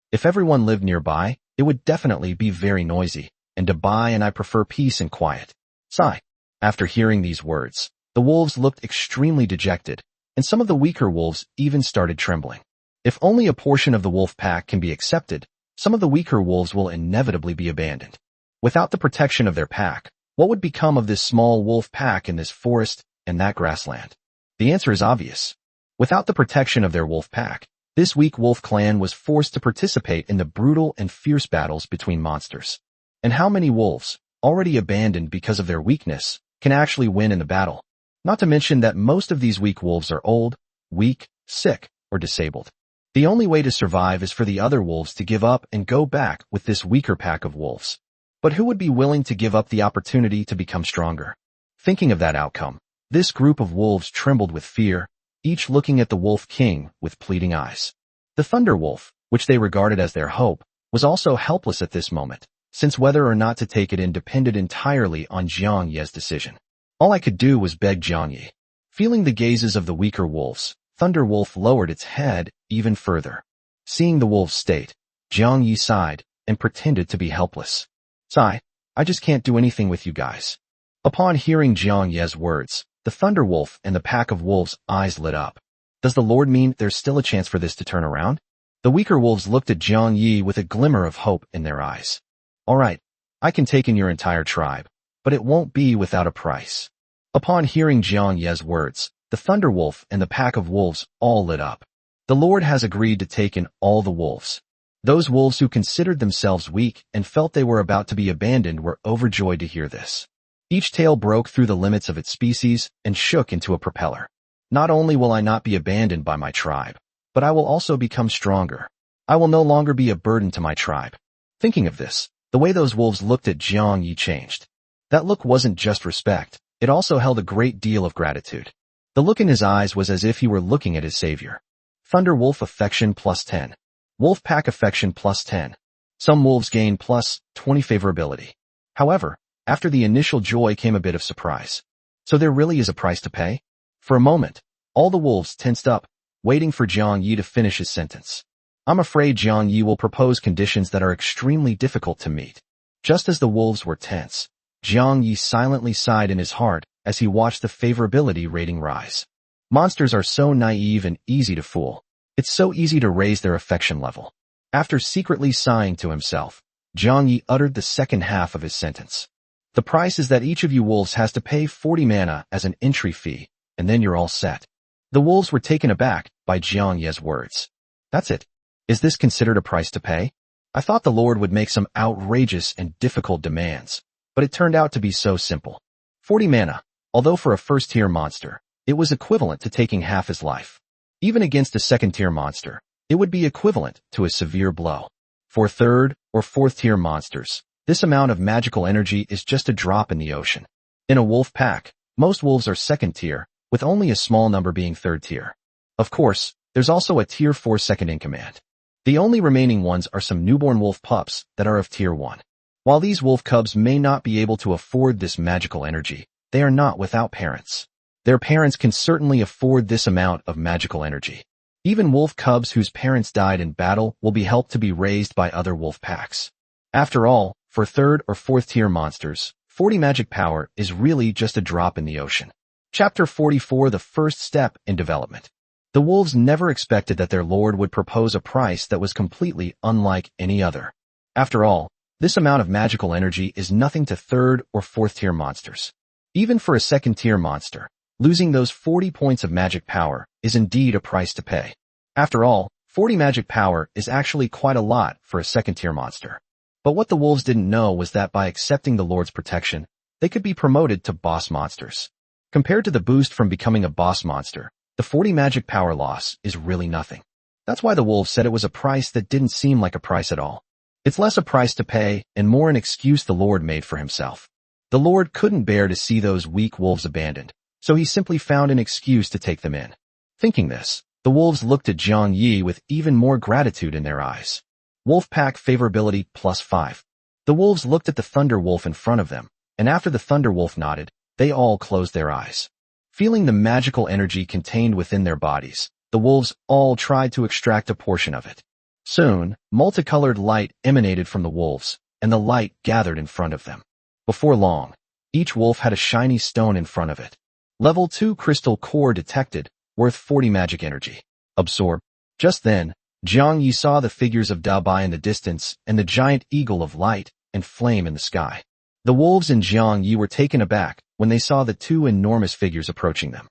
If everyone lived nearby, it would definitely be very noisy, and Dubai and I prefer peace and quiet." Sigh. After hearing these words, the wolves looked extremely dejected, and some of the weaker wolves even started trembling. If only a portion of the wolf pack can be accepted, some of the weaker wolves will inevitably be abandoned. Without the protection of their pack, what would become of this small wolf pack in this forest and that grassland? The answer is obvious. Without the protection of their wolf pack, this weak wolf clan was forced to participate in the brutal and fierce battles between monsters. And how many wolves, already abandoned because of their weakness, can actually win in the battle? Not to mention that most of these weak wolves are old, weak, sick, or disabled. The only way to survive is for the other wolves to give up and go back with this weaker pack of wolves. But who would be willing to give up the opportunity to become stronger? Thinking of that outcome, this group of wolves trembled with fear, each looking at the Wolf King with pleading eyes. The Thunder Wolf, which they regarded as their hope, was also helpless at this moment, since whether or not to take it in depended entirely on Jiang Yi's decision. All I could do was beg Jiang Yi. Feeling the gazes of the weaker wolves, Thunder Wolf lowered its head even further. Seeing the wolves' state, Jiang Yi sighed and pretended to be helpless. "Sigh, I just can't do anything with you guys." Upon hearing Jiang Yi's words, the Thunder Wolf and the pack of wolves' eyes lit up. Does the Lord mean there's still a chance for this to turn around? The weaker wolves looked at Jiang Yi with a glimmer of hope in their eyes. "All right, I can take in your entire tribe, but it won't be without a price." Upon hearing Jiang Yi's words, the Thunder Wolf and the pack of wolves all lit up. The Lord has agreed to take in all the wolves. Those wolves who considered themselves weak and felt they were about to be abandoned were overjoyed to hear this. Each tail broke through the limits of its species and shook into a propeller. "Not only will I not be abandoned by my tribe, but I will also become stronger. I will no longer be a burden to my tribe." Thinking of this, the way those wolves looked at Jiang Yi changed. That look wasn't just respect, it also held a great deal of gratitude. The look in his eyes was as if he were looking at his savior. Thunder Wolf affection +10. Wolf pack affection +10. Some wolves gain +20 favorability. However, after the initial joy came a bit of surprise. So there really is a price to pay? For a moment, all the wolves tensed up, waiting for Jiang Yi to finish his sentence. I'm afraid Jiang Yi will propose conditions that are extremely difficult to meet. Just as the wolves were tense, Jiang Yi silently sighed in his heart as he watched the favorability rating rise. Monsters are so naive and easy to fool. It's so easy to raise their affection level. After secretly sighing to himself, Jiang Yi uttered the second half of his sentence. "The price is that each of you wolves has to pay 40 mana as an entry fee, and then you're all set." The wolves were taken aback by Jiang Yi's words. "That's it? Is this considered a price to pay? I thought the Lord would make some outrageous and difficult demands, but it turned out to be so simple. 40 mana, although for a first-tier monster, it was equivalent to taking half his life. Even against a second-tier monster, it would be equivalent to a severe blow. For third or fourth-tier monsters, this amount of magical energy is just a drop in the ocean. In a wolf pack, most wolves are second-tier, with only a small number being third-tier. Of course, there's also a tier 4 second-in-command. The only remaining ones are some newborn wolf pups that are of tier 1. While these wolf cubs may not be able to afford this magical energy, they are not without parents. Their parents can certainly afford this amount of magical energy. Even wolf cubs whose parents died in battle will be helped to be raised by other wolf packs. After all, for third or fourth tier monsters, 40 magic power is really just a drop in the ocean. Chapter 44: The First Step in Development. The wolves never expected that their lord would propose a price that was completely unlike any other. After all, this amount of magical energy is nothing to third or fourth tier monsters. Even for a second tier monster, losing those 40 points of magic power is indeed a price to pay. After all, 40 magic power is actually quite a lot for a second tier monster. But what the wolves didn't know was that by accepting the Lord's protection, they could be promoted to boss monsters. Compared to the boost from becoming a boss monster, the 40 magic power loss is really nothing. That's why the wolves said it was a price that didn't seem like a price at all. It's less a price to pay and more an excuse the Lord made for himself. The Lord couldn't bear to see those weak wolves abandoned, so he simply found an excuse to take them in. Thinking this, the wolves looked at Jiang Yi with even more gratitude in their eyes. Wolfpack favorability +5. The wolves looked at the thunder wolf in front of them, and after the thunder wolf nodded, they all closed their eyes. Feeling the magical energy contained within their bodies, the wolves all tried to extract a portion of it. Soon, multicolored light emanated from the wolves, and the light gathered in front of them. Before long, each wolf had a shiny stone in front of it. Level 2 crystal core detected, worth 40 magic energy. Absorb. Just then, Jiang Yi saw the figures of Dabai in the distance and the giant eagle of light and flame in the sky. The wolves and Jiang Yi were taken aback when they saw the two enormous figures approaching them.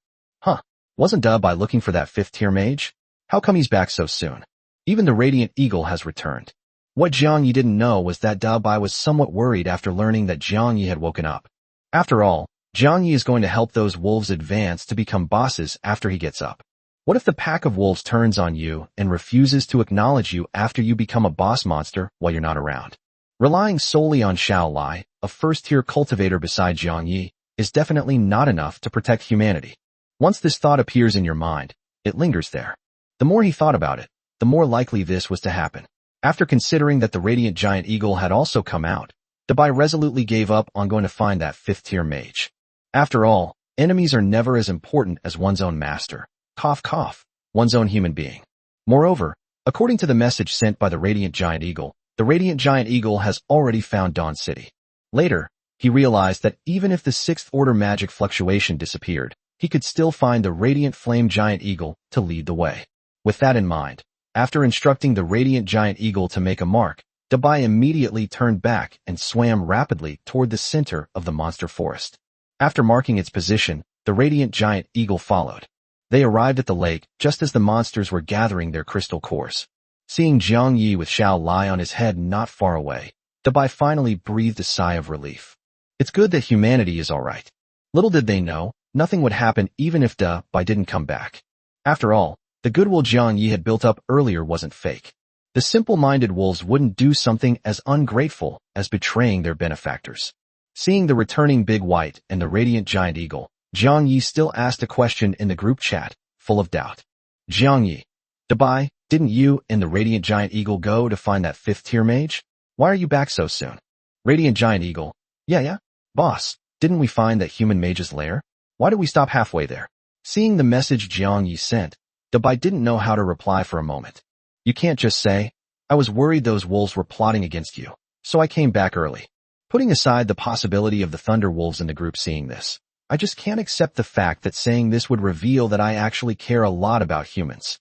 Wasn't Dabai looking for that 5th-tier mage? How come he's back so soon? Even the radiant eagle has returned. What Jiang Yi didn't know was that Dabai was somewhat worried after learning that Jiang Yi had woken up. After all, Jiang Yi is going to help those wolves advance to become bosses after he gets up. What if the pack of wolves turns on you and refuses to acknowledge you after you become a boss monster while you're not around? Relying solely on Xiao Lai, a first-tier cultivator beside Jiang Yi, is definitely not enough to protect humanity. Once this thought appears in your mind, it lingers there. The more he thought about it, the more likely this was to happen. After considering that the radiant giant eagle had also come out, Dabai resolutely gave up on going to find that 5th-tier mage. After all, enemies are never as important as one's own master. Cough cough, one's own human being. Moreover, according to the message sent by the radiant giant eagle, the radiant giant eagle has already found Dawn City. Later, he realized that even if the 6th-order magic fluctuation disappeared, he could still find the radiant flame giant eagle to lead the way. With that in mind, after instructing the radiant giant eagle to make a mark, Dabai immediately turned back and swam rapidly toward the center of the monster forest. After marking its position, the radiant giant eagle followed. They arrived at the lake just as the monsters were gathering their crystal cores. Seeing Jiang Yi with Xiao Lai on his head not far away, Dabai finally breathed a sigh of relief. It's good that humanity is alright. Little did they know, nothing would happen even if Dabai didn't come back. After all, the goodwill Jiang Yi had built up earlier wasn't fake. The simple-minded wolves wouldn't do something as ungrateful as betraying their benefactors. Seeing the returning Big White and the radiant giant eagle, Jiang Yi still asked a question in the group chat, full of doubt. Jiang Yi, Dabai, didn't you and the radiant giant eagle go to find that 5th-tier mage? Why are you back so soon? Radiant giant eagle, yeah. Boss, didn't we find that human mage's lair? Why did we stop halfway there? Seeing the message Jiang Yi sent, Dabai didn't know how to reply for a moment. You can't just say, I was worried those wolves were plotting against you, so I came back early. Putting aside the possibility of the thunder wolves in the group seeing this, I just can't accept the fact that saying this would reveal that I actually care a lot about humans.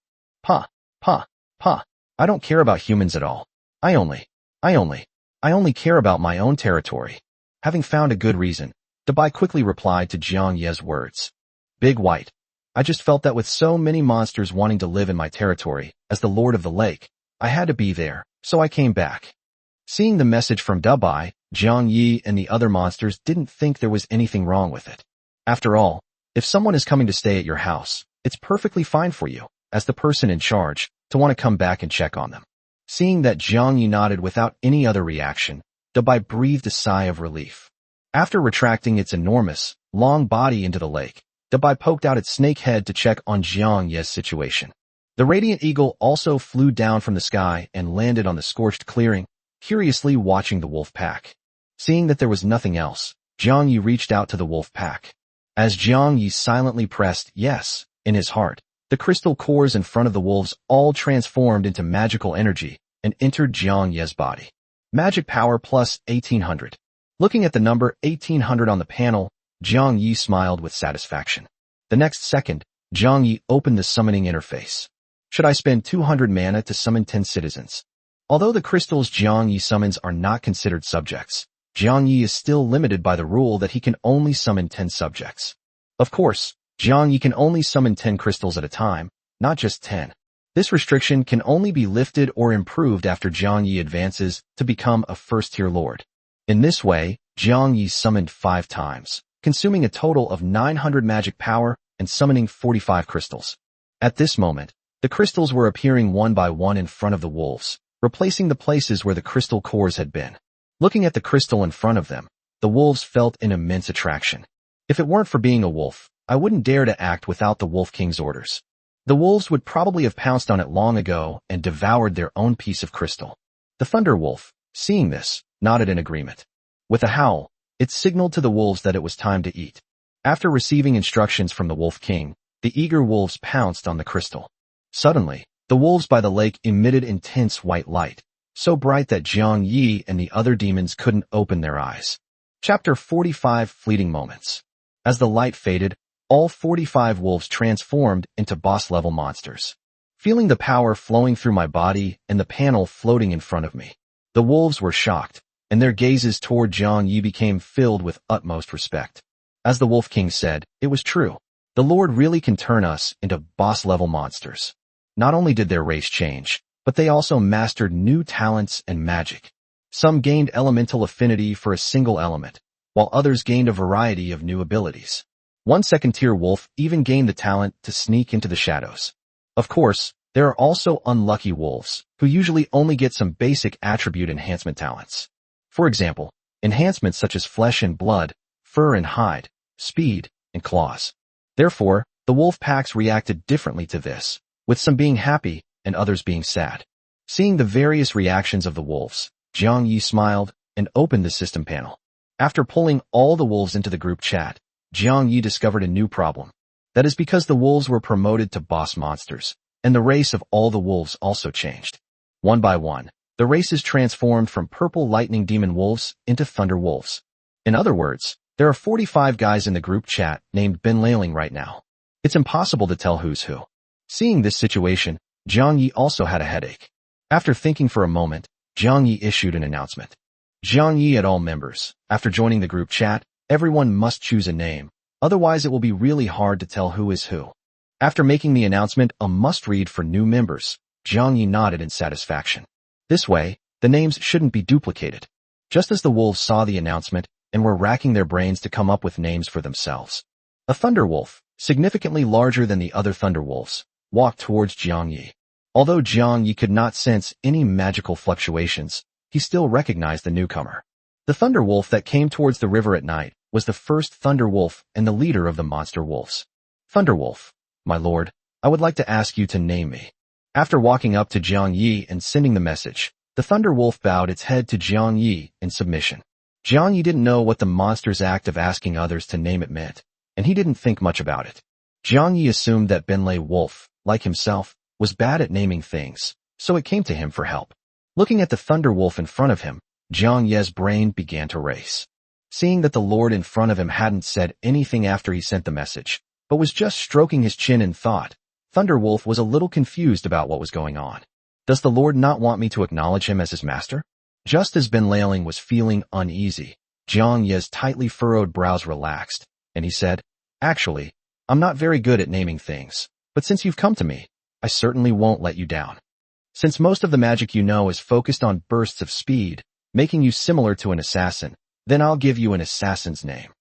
I don't care about humans at all. I only care about my own territory. Having found a good reason, Dabai quickly replied to Jiang Ye's words. Big White, I just felt that with so many monsters wanting to live in my territory, as the Lord of the Lake, I had to be there, so I came back. Seeing the message from Dabai, Jiang Yi and the other monsters didn't think there was anything wrong with it. After all, if someone is coming to stay at your house, it's perfectly fine for you, as the person in charge, to want to come back and check on them. Seeing that Jiang Yi nodded without any other reaction, Dabai breathed a sigh of relief. After retracting its enormous, long body into the lake, Dabai poked out its snake head to check on Jiang Ye's situation. The radiant eagle also flew down from the sky and landed on the scorched clearing, curiously watching the wolf pack. Seeing that there was nothing else, Jiang Yi reached out to the wolf pack. As Jiang Yi silently pressed yes in his heart, the crystal cores in front of the wolves all transformed into magical energy and entered Jiang Ye's body. Magic power plus 1800. Looking at the number 1800 on the panel, Jiang Yi smiled with satisfaction. The next second, Jiang Yi opened the summoning interface. Should I spend 200 mana to summon 10 citizens? Although the crystals Jiang Yi summons are not considered subjects, Jiang Yi is still limited by the rule that he can only summon 10 subjects. Of course, Jiang Yi can only summon 10 crystals at a time, not just 10. This restriction can only be lifted or improved after Jiang Yi advances to become a first-tier lord. In this way, Jiang Yi summoned 5 times, consuming a total of 900 magic power and summoning 45 crystals. At this moment, The crystals were appearing one by one in front of the wolves, replacing the places where the crystal cores had been. Looking at the crystal in front of them, the wolves felt an immense attraction. If it weren't for being a wolf, I wouldn't dare to act without the Wolf King's orders. The wolves would probably have pounced on it long ago and devoured their own piece of crystal. The Thunder Wolf, seeing this, nodded in agreement. With a howl, it signaled to the wolves that it was time to eat. After receiving instructions from the Wolf King, the eager wolves pounced on the crystal. Suddenly, the wolves by the lake emitted intense white light, so bright that Jiang Yi and the other demons couldn't open their eyes. Chapter 45 Fleeting Moments. As the light faded, all 45 wolves transformed into boss-level monsters. Feeling the power flowing through my body and the panel floating in front of me, the wolves were shocked, and their gazes toward Jiang Yi became filled with utmost respect. As the Wolf King said, it was true. The Lord really can turn us into boss-level monsters. Not only did their race change, but they also mastered new talents and magic. Some gained elemental affinity for a single element, while others gained a variety of new abilities. One second-tier wolf even gained the talent to sneak into the shadows. Of course, there are also unlucky wolves, who usually only get some basic attribute enhancement talents. For example, enhancements such as flesh and blood, fur and hide, speed, and claws. Therefore, the wolf packs reacted differently to this, with some being happy and others being sad. Seeing the various reactions of the wolves, Jiang Yi smiled and opened the system panel. After pulling all the wolves into the group chat, Jiang Yi discovered a new problem. That is because the wolves were promoted to boss monsters, and the race of all the wolves also changed. One by one, the races transformed from purple lightning demon wolves into thunder wolves. In other words, there are 45 guys in the group chat named Ben Leiling right now. It's impossible to tell who's who. Seeing this situation, Jiang Yi also had a headache. After thinking for a moment, Jiang Yi issued an announcement. Jiang Yi and all members, after joining the group chat, everyone must choose a name, otherwise it will be really hard to tell who is who. After making the announcement a must-read for new members, Jiang Yi nodded in satisfaction. This way, the names shouldn't be duplicated. Just as the wolves saw the announcement and were racking their brains to come up with names for themselves, a thunder wolf, significantly larger than the other thunder wolves, walked towards Jiang Yi. Although Jiang Yi could not sense any magical fluctuations, he still recognized the newcomer. The thunder wolf that came towards the river at night was the first thunder wolf and the leader of the monster wolves. Thunder Wolf, my lord, I would like to ask you to name me. After walking up to Jiang Yi and sending the message, the thunder wolf bowed its head to Jiang Yi in submission. Jiang Yi didn't know what the monster's act of asking others to name it meant, and he didn't think much about it. Jiang Yi assumed that Benlei Wolf, like himself, was bad at naming things, so it came to him for help. Looking at the thunder wolf in front of him, Jiang Ye's brain began to race. Seeing that the lord in front of him hadn't said anything after he sent the message, but was just stroking his chin in thought, Thunder Wolf was a little confused about what was going on. Does the lord not want me to acknowledge him as his master? Just as Ben Leiling was feeling uneasy, Jiang Ye's tightly furrowed brows relaxed, and he said, Actually, I'm not very good at naming things, but since you've come to me, I certainly won't let you down. Since most of the magic you know is focused on bursts of speed, making you similar to an assassin, then I'll give you an assassin's name.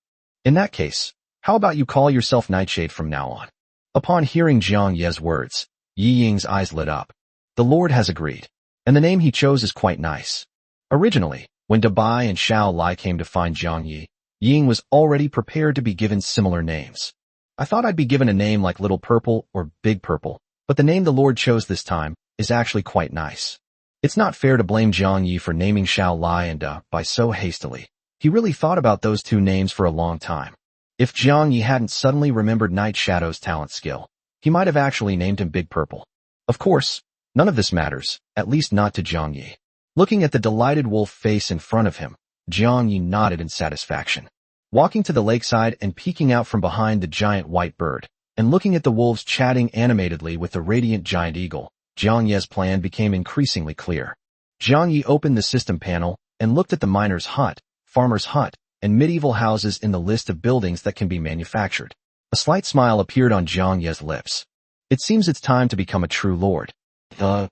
In that case, how about you call yourself Nightshade from now on? Upon hearing Jiang Ye's words, Yi Ying's eyes lit up. The Lord has agreed, and the name he chose is quite nice. Originally, when Dabai and Xiao Lai came to find Jiang Yi, Ying was already prepared to be given similar names. I thought I'd be given a name like Little Purple or Big Purple, but the name the Lord chose this time is actually quite nice. It's not fair to blame Jiang Yi for naming Xiao Lai and Dabai so hastily. He really thought about those two names for a long time. If Jiang Yi hadn't suddenly remembered Night Shadow's talent skill, he might have actually named him Big Purple. Of course, none of this matters, at least not to Jiang Yi. Looking at the delighted wolf face in front of him, Jiang Yi nodded in satisfaction. Walking to the lakeside and peeking out from behind the giant white bird, and looking at the wolves chatting animatedly with the radiant giant eagle, Jiang Ye's plan became increasingly clear. Jiang Yi opened the system panel and looked at the miner's hut, farmer's hut, and medieval houses in the list of buildings that can be manufactured. A slight smile appeared on Jiang Ye's lips. It seems it's time to become a true lord. 5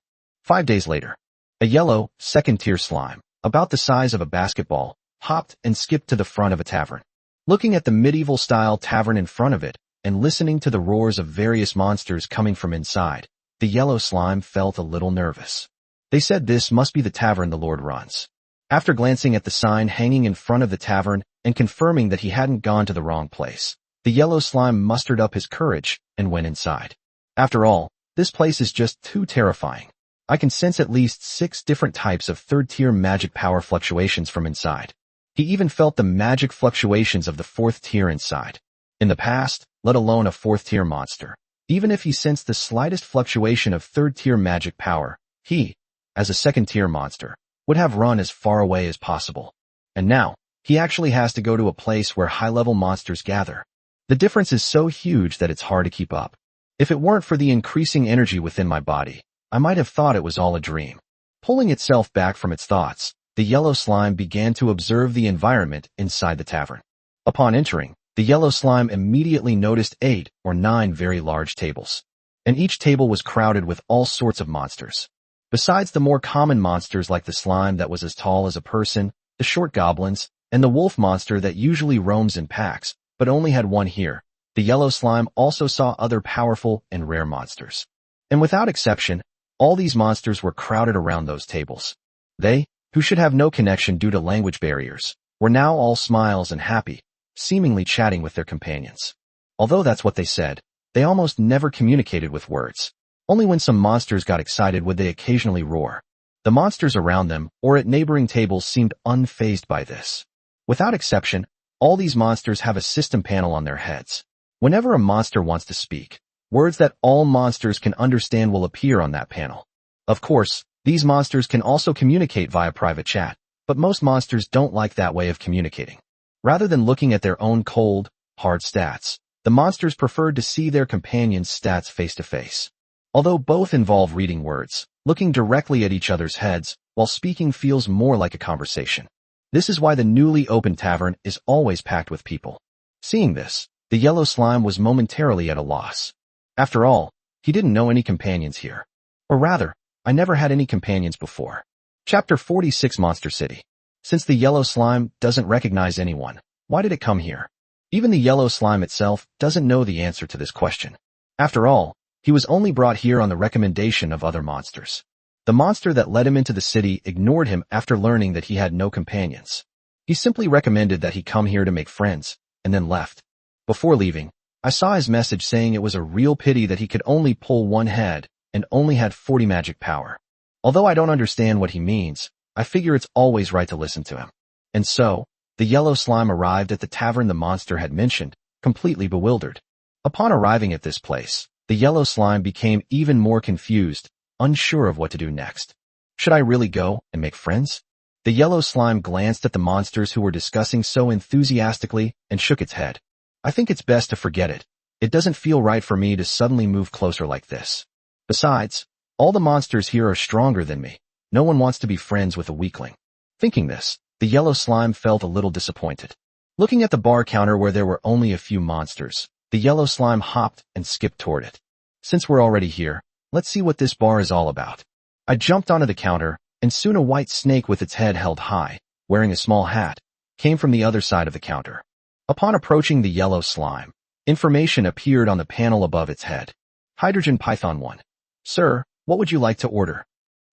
days later, a yellow, second-tier slime, about the size of a basketball, hopped and skipped to the front of a tavern. Looking at the medieval-style tavern in front of it, and listening to the roars of various monsters coming from inside, the yellow slime felt a little nervous. They said this must be the tavern the Lord runs. After glancing at the sign hanging in front of the tavern and confirming that he hadn't gone to the wrong place, the yellow slime mustered up his courage and went inside. After all, this place is just too terrifying. I can sense at least 6 different types of third-tier magic power fluctuations from inside. He even felt the magic fluctuations of the 4th tier inside. In the past, let alone a 4th tier monster. Even if he sensed the slightest fluctuation of 3rd tier magic power, he, as a 2nd tier monster, would have run as far away as possible. And now, he actually has to go to a place where high-level monsters gather. The difference is so huge that it's hard to keep up. If it weren't for the increasing energy within my body, I might have thought it was all a dream. Pulling itself back from its thoughts, the yellow slime began to observe the environment inside the tavern. Upon entering, the yellow slime immediately noticed 8 or 9 very large tables. And each table was crowded with all sorts of monsters. Besides the more common monsters like the slime that was as tall as a person, the short goblins, and the wolf monster that usually roams in packs, but only had one here, the yellow slime also saw other powerful and rare monsters. And without exception, all these monsters were crowded around those tables. They, who should have no connection due to language barriers, were now all smiles and happy, seemingly chatting with their companions. Although that's what they said, they almost never communicated with words. Only when some monsters got excited would they occasionally roar. The monsters around them or at neighboring tables seemed unfazed by this. Without exception, all these monsters have a system panel on their heads. Whenever a monster wants to speak, words that all monsters can understand will appear on that panel. Of course, these monsters can also communicate via private chat, but most monsters don't like that way of communicating. Rather than looking at their own cold, hard stats, the monsters preferred to see their companions' stats face to face. Although both involve reading words, looking directly at each other's heads while speaking feels more like a conversation. This is why the newly opened tavern is always packed with people. Seeing this, the yellow slime was momentarily at a loss. After all, he didn't know any companions here. Or rather, I never had any companions before. Chapter 46 Monster City. Since the yellow slime doesn't recognize anyone, why did it come here? Even the yellow slime itself doesn't know the answer to this question. After all, he was only brought here on the recommendation of other monsters. The monster that led him into the city ignored him after learning that he had no companions. He simply recommended that he come here to make friends, and then left. Before leaving, I saw his message saying it was a real pity that he could only pull one head and only had 40 magic power. Although I don't understand what he means, I figure it's always right to listen to him. And so, the yellow slime arrived at the tavern the monster had mentioned, completely bewildered. Upon arriving at this place, the yellow slime became even more confused, unsure of what to do next. Should I really go and make friends? The yellow slime glanced at the monsters who were discussing so enthusiastically and shook its head. I think it's best to forget it. It doesn't feel right for me to suddenly move closer like this. Besides, all the monsters here are stronger than me. No one wants to be friends with a weakling. Thinking this, the yellow slime felt a little disappointed. Looking at the bar counter where there were only a few monsters, the yellow slime hopped and skipped toward it. Since we're already here, let's see what this bar is all about. I jumped onto the counter, and soon a white snake with its head held high, wearing a small hat, came from the other side of the counter. Upon approaching the yellow slime, information appeared on the panel above its head. Hydrogen Python 1. Sir, what would you like to order?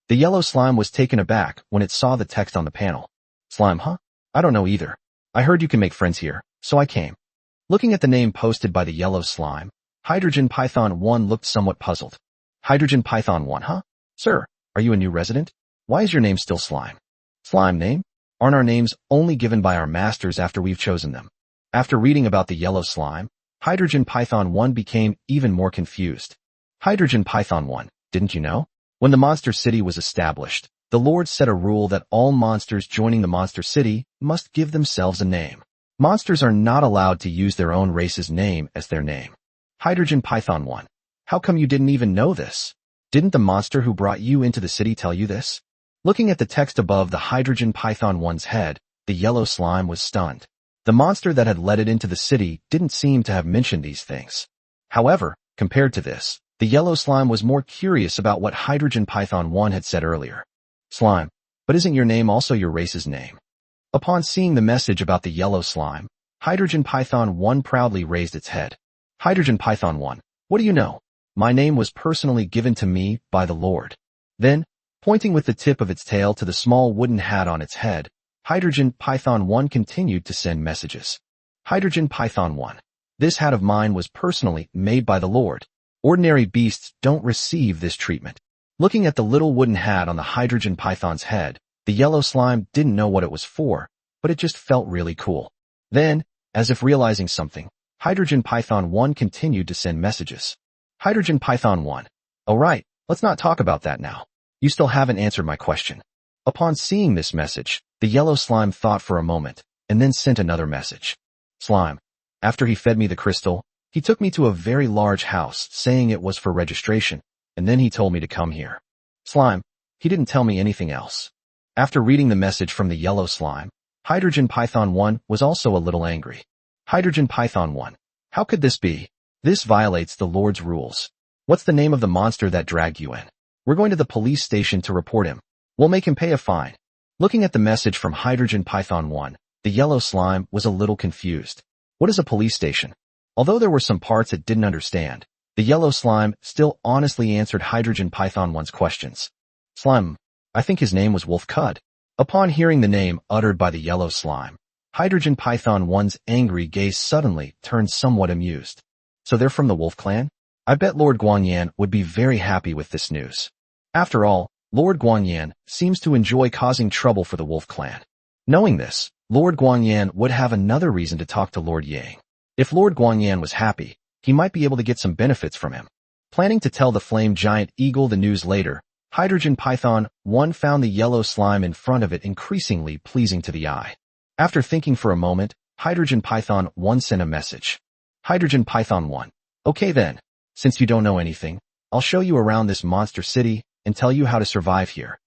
The yellow slime was taken aback when it saw the text on the panel. Slime, huh? I don't know either. I heard you can make friends here, so I came. Looking at the name posted by the yellow slime, Hydrogen Python 1 looked somewhat puzzled. Hydrogen Python 1, huh? Sir, are you a new resident? Why is your name still Slime? Slime name? Aren't our names only given by our masters after we've chosen them? After reading about the yellow slime, Hydrogen Python 1 became even more confused. Hydrogen Python 1, didn't you know? When the Monster City was established, the Lord set a rule that all monsters joining the Monster City must give themselves a name. Monsters are not allowed to use their own race's name as their name. Hydrogen Python 1. How come you didn't even know this? Didn't the monster who brought you into the city tell you this? Looking at the text above the Hydrogen Python 1's head, the yellow slime was stunned. The monster that had led it into the city didn't seem to have mentioned these things. However, compared to this, the yellow slime was more curious about what Hydrogen Python 1 had said earlier. Slime, but isn't your name also your race's name? Upon seeing the message about the yellow slime, Hydrogen Python 1 proudly raised its head. Hydrogen Python 1, what do you know? My name was personally given to me by the Lord. Then, pointing with the tip of its tail to the small wooden hat on its head, Hydrogen Python 1 continued to send messages. Hydrogen Python 1. This hat of mine was personally made by the Lord. Ordinary beasts don't receive this treatment. Looking at the little wooden hat on the Hydrogen Python's head, the yellow slime didn't know what it was for, but it just felt really cool. Then, as if realizing something, Hydrogen Python 1 continued to send messages. Hydrogen Python 1. Alright, let's not talk about that now. You still haven't answered my question. Upon seeing this message, the yellow slime thought for a moment, and then sent another message. Slime. After he fed me the crystal, he took me to a very large house, saying it was for registration, and then he told me to come here. Slime. He didn't tell me anything else. After reading the message from the yellow slime, Hydrogen Python 1 was also a little angry. Hydrogen Python 1. How could this be? This violates the Lord's rules. What's the name of the monster that dragged you in? We're going to the police station to report him. We'll make him pay a fine. Looking at the message from Hydrogen Python 1, the yellow slime was a little confused. What is a police station? Although there were some parts it didn't understand, the yellow slime still honestly answered Hydrogen Python 1's questions. Slime. I think his name was Wolf Cud. Upon hearing the name uttered by the yellow slime, Hydrogen Python 1's angry gaze suddenly turned somewhat amused. So they're from the Wolf Clan? I bet Lord Guangyan would be very happy with this news. After all, Lord Guangyan seems to enjoy causing trouble for the Wolf Clan. Knowing this, Lord Guangyan would have another reason to talk to Lord Yang. If Lord Guangyan was happy, he might be able to get some benefits from him. Planning to tell the flame giant eagle the news later, Hydrogen Python 1 found the yellow slime in front of it increasingly pleasing to the eye. After thinking for a moment, Hydrogen Python 1 sent a message. Hydrogen Python 1. Okay then. Since you don't know anything, I'll show you around this monster city and tell you how to survive here.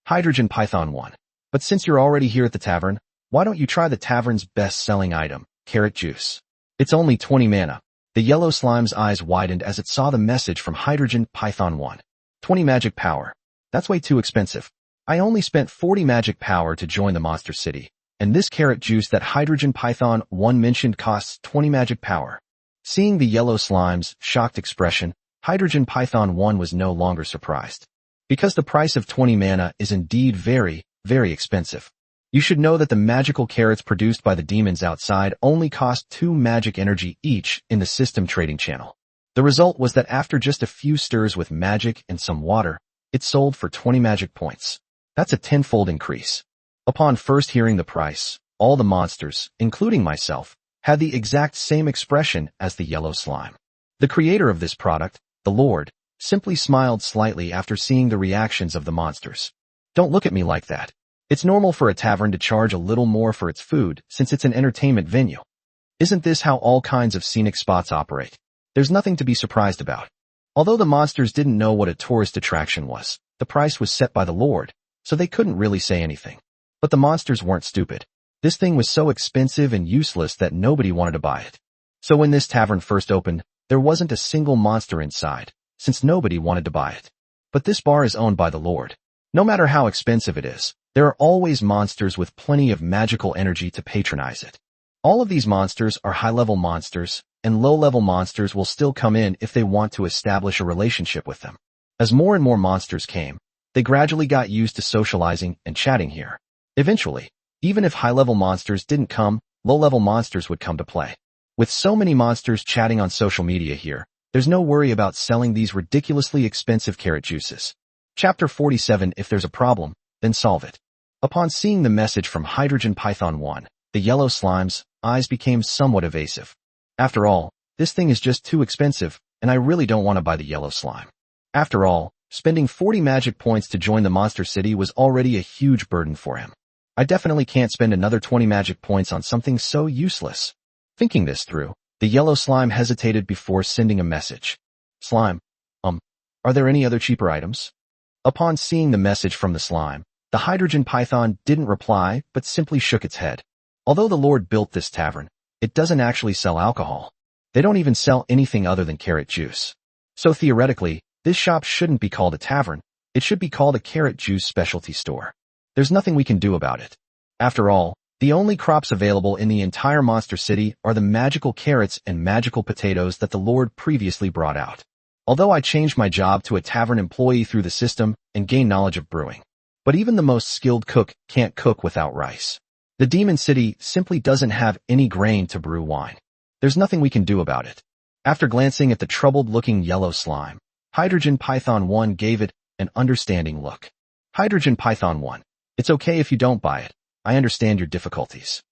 Hydrogen Python 1. But since you're already here at the tavern, why don't you try the tavern's best-selling item, carrot juice? It's only 20 mana. The yellow slime's eyes widened as it saw the message from Hydrogen Python 1. 20 magic power. That's way too expensive. I only spent 40 magic power to join the monster city, and this carrot juice that Hydrogen Python 1 mentioned costs 20 magic power. Seeing the yellow slime's shocked expression, Hydrogen Python 1 was no longer surprised. Because the price of 20 mana is indeed very, very expensive. You should know that the magical carrots produced by the demons outside only cost 2 magic energy each in the system trading channel. The result was that after just a few stirs with magic and some water, it sold for 20 magic points. That's a tenfold increase. Upon first hearing the price, all the monsters, including myself, had the exact same expression as the yellow slime. The creator of this product, the Lord, simply smiled slightly after seeing the reactions of the monsters. Don't look at me like that. It's normal for a tavern to charge a little more for its food since it's an entertainment venue. Isn't this how all kinds of scenic spots operate? There's nothing to be surprised about. Although the monsters didn't know what a tourist attraction was, the price was set by the Lord, so they couldn't really say anything. But the monsters weren't stupid. This thing was so expensive and useless that nobody wanted to buy it. So when this tavern first opened, there wasn't a single monster inside, since nobody wanted to buy it. But this bar is owned by the Lord. No matter how expensive it is, there are always monsters with plenty of magical energy to patronize it. All of these monsters are high-level monsters, and low-level monsters will still come in if they want to establish a relationship with them. As more and more monsters came, they gradually got used to socializing and chatting here. Eventually, even if high-level monsters didn't come, low-level monsters would come to play. With so many monsters chatting on social media here, there's no worry about selling these ridiculously expensive carrot juices. Chapter 47. If there's a problem, then solve it. Upon seeing the message from Hydrogen Python 1, the yellow slime's eyes became somewhat evasive. After all, this thing is just too expensive, and I really don't want to buy the yellow slime. After all, spending 40 magic points to join the monster city was already a huge burden for him. I definitely can't spend another 20 magic points on something so useless. Thinking this through, the yellow slime hesitated before sending a message. Slime. Are there any other cheaper items? Upon seeing the message from the slime, the Hydrogen Python didn't reply, but simply shook its head. Although the Lord built this tavern, it doesn't actually sell alcohol. They don't even sell anything other than carrot juice. So theoretically, this shop shouldn't be called a tavern, it should be called a carrot juice specialty store. There's nothing we can do about it. After all, the only crops available in the entire monster city are the magical carrots and magical potatoes that the Lord previously brought out. Although I changed my job to a tavern employee through the system and gained knowledge of brewing. But even the most skilled cook can't cook without rice. The demon city simply doesn't have any grain to brew wine. There's nothing we can do about it. After glancing at the troubled-looking yellow slime, Hydrogen Python 1 gave it an understanding look. Hydrogen Python 1. It's okay if you don't buy it. I understand your difficulties.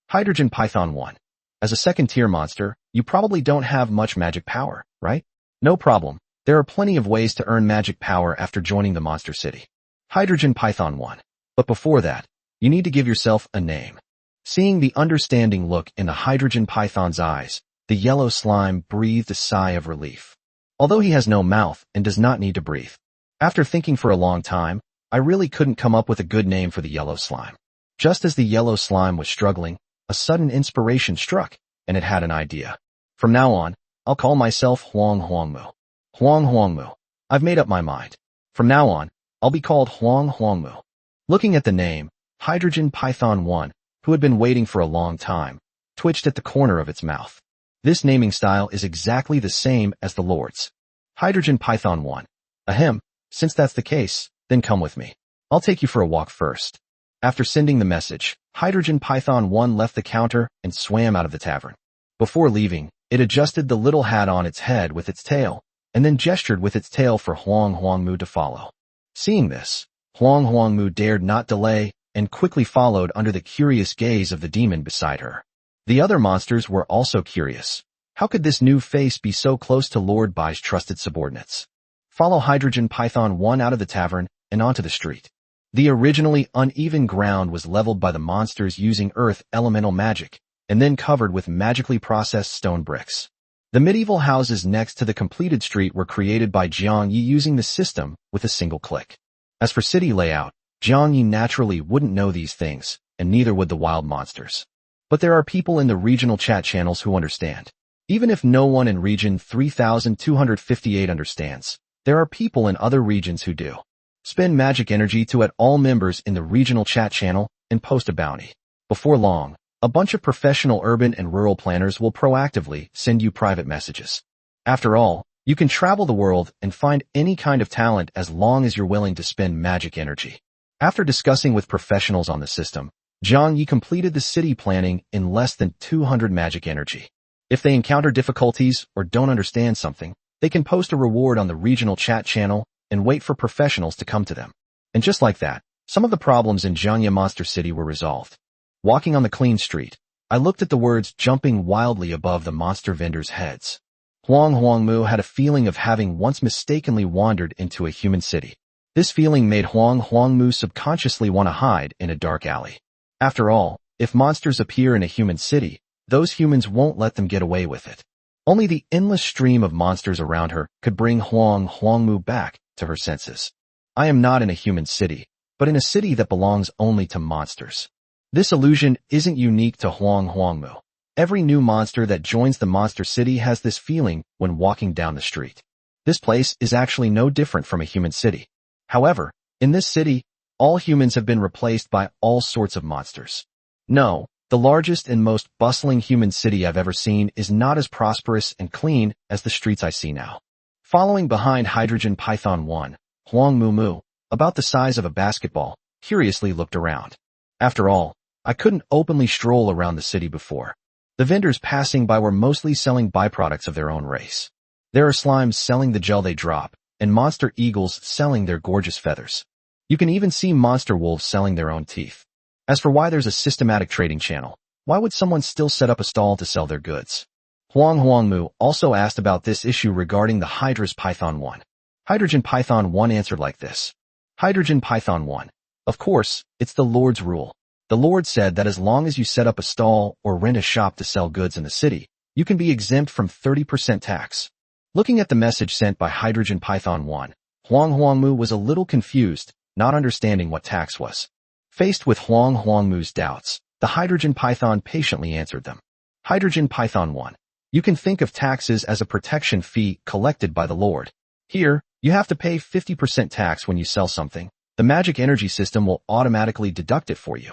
Hydrogen Python 1. As a second-tier monster, you probably don't have much magic power, right? No problem. There are plenty of ways to earn magic power after joining the monster city. Hydrogen Python 1. But before that, you need to give yourself a name. Seeing the understanding look in the Hydrogen Python's eyes, the yellow slime breathed a sigh of relief. Although he has no mouth and does not need to breathe. After thinking for a long time, I really couldn't come up with a good name for the yellow slime. Just as the yellow slime was struggling, a sudden inspiration struck, and it had an idea. From now on, I'll call myself Huang Huangmu. Huang Huangmu. I've made up my mind. From now on, I'll be called Huang Huangmu. Looking at the name, Hydrogen Python 1, who had been waiting for a long time, twitched at the corner of its mouth. This naming style is exactly the same as the Lord's. Hydrogen Python 1. Ahem, since that's the case, then come with me. I'll take you for a walk first. After sending the message, Hydrogen Python 1 left the counter and swam out of the tavern. Before leaving, it adjusted the little hat on its head with its tail, and then gestured with its tail for Huang Huangmu to follow. Seeing this, Huang Huangmu dared not delay and quickly followed under the curious gaze of the demon beside her. The other monsters were also curious. How could this new face be so close to Lord Bai's trusted subordinates? Follow Hydrogen Python 1 out of the tavern and onto the street. The originally uneven ground was leveled by the monsters using earth elemental magic, and then covered with magically processed stone bricks. The medieval houses next to the completed street were created by Jiang Yi using the system with a single click. As for city layout, Jiang Yi naturally wouldn't know these things, and neither would the wild monsters. But there are people in the regional chat channels who understand. Even if no one in region 3258 understands, there are people in other regions who do. Spend magic energy to add all members in the regional chat channel and post a bounty. Before long, a bunch of professional urban and rural planners will proactively send you private messages. After all, you can travel the world and find any kind of talent as long as you're willing to spend magic energy. After discussing with professionals on the system, Jiang Yi completed the city planning in less than 200 magic energy. If they encounter difficulties or don't understand something, they can post a reward on the regional chat channel and wait for professionals to come to them. And just like that, some of the problems in Jiangya Monster City were resolved. Walking on the clean street, I looked at the words jumping wildly above the monster vendors' heads. Huang Huangmu had a feeling of having once mistakenly wandered into a human city. This feeling made Huang Huangmu subconsciously want to hide in a dark alley. After all, if monsters appear in a human city, those humans won't let them get away with it. Only the endless stream of monsters around her could bring Huang Huangmu back to her senses. I am not in a human city, but in a city that belongs only to monsters. This illusion isn't unique to Huang Huangmu. Every new monster that joins the monster city has this feeling when walking down the street. This place is actually no different from a human city. However, in this city, all humans have been replaced by all sorts of monsters. No, the largest and most bustling human city I've ever seen is not as prosperous and clean as the streets I see now. Following behind Hydrogen Python 1, Huang Mumu, about the size of a basketball, curiously looked around. After all, I couldn't openly stroll around the city before. The vendors passing by were mostly selling byproducts of their own race. There are slimes selling the gel they drop, and monster eagles selling their gorgeous feathers. You can even see monster wolves selling their own teeth. As for why there's a systematic trading channel, why would someone still set up a stall to sell their goods? Huang Huangmu also asked about this issue regarding the Hydra's Python 1. Hydrogen Python 1 answered like this. Hydrogen Python 1. Of course, it's the Lord's rule. The Lord said that as long as you set up a stall or rent a shop to sell goods in the city, you can be exempt from 30% tax. Looking at the message sent by Hydrogen Python 1, Huang Huangmu was a little confused, not understanding what tax was. Faced with Huang Huangmu's doubts, the Hydrogen Python patiently answered them. Hydrogen Python 1. You can think of taxes as a protection fee collected by the Lord. Here, you have to pay 50% tax when you sell something. The magic energy system will automatically deduct it for you.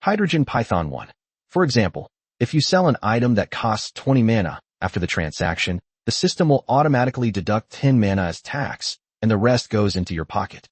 Hydrogen Python 1. For example, if you sell an item that costs 20 mana, after the transaction, the system will automatically deduct 10 mana as tax, and the rest goes into your pocket.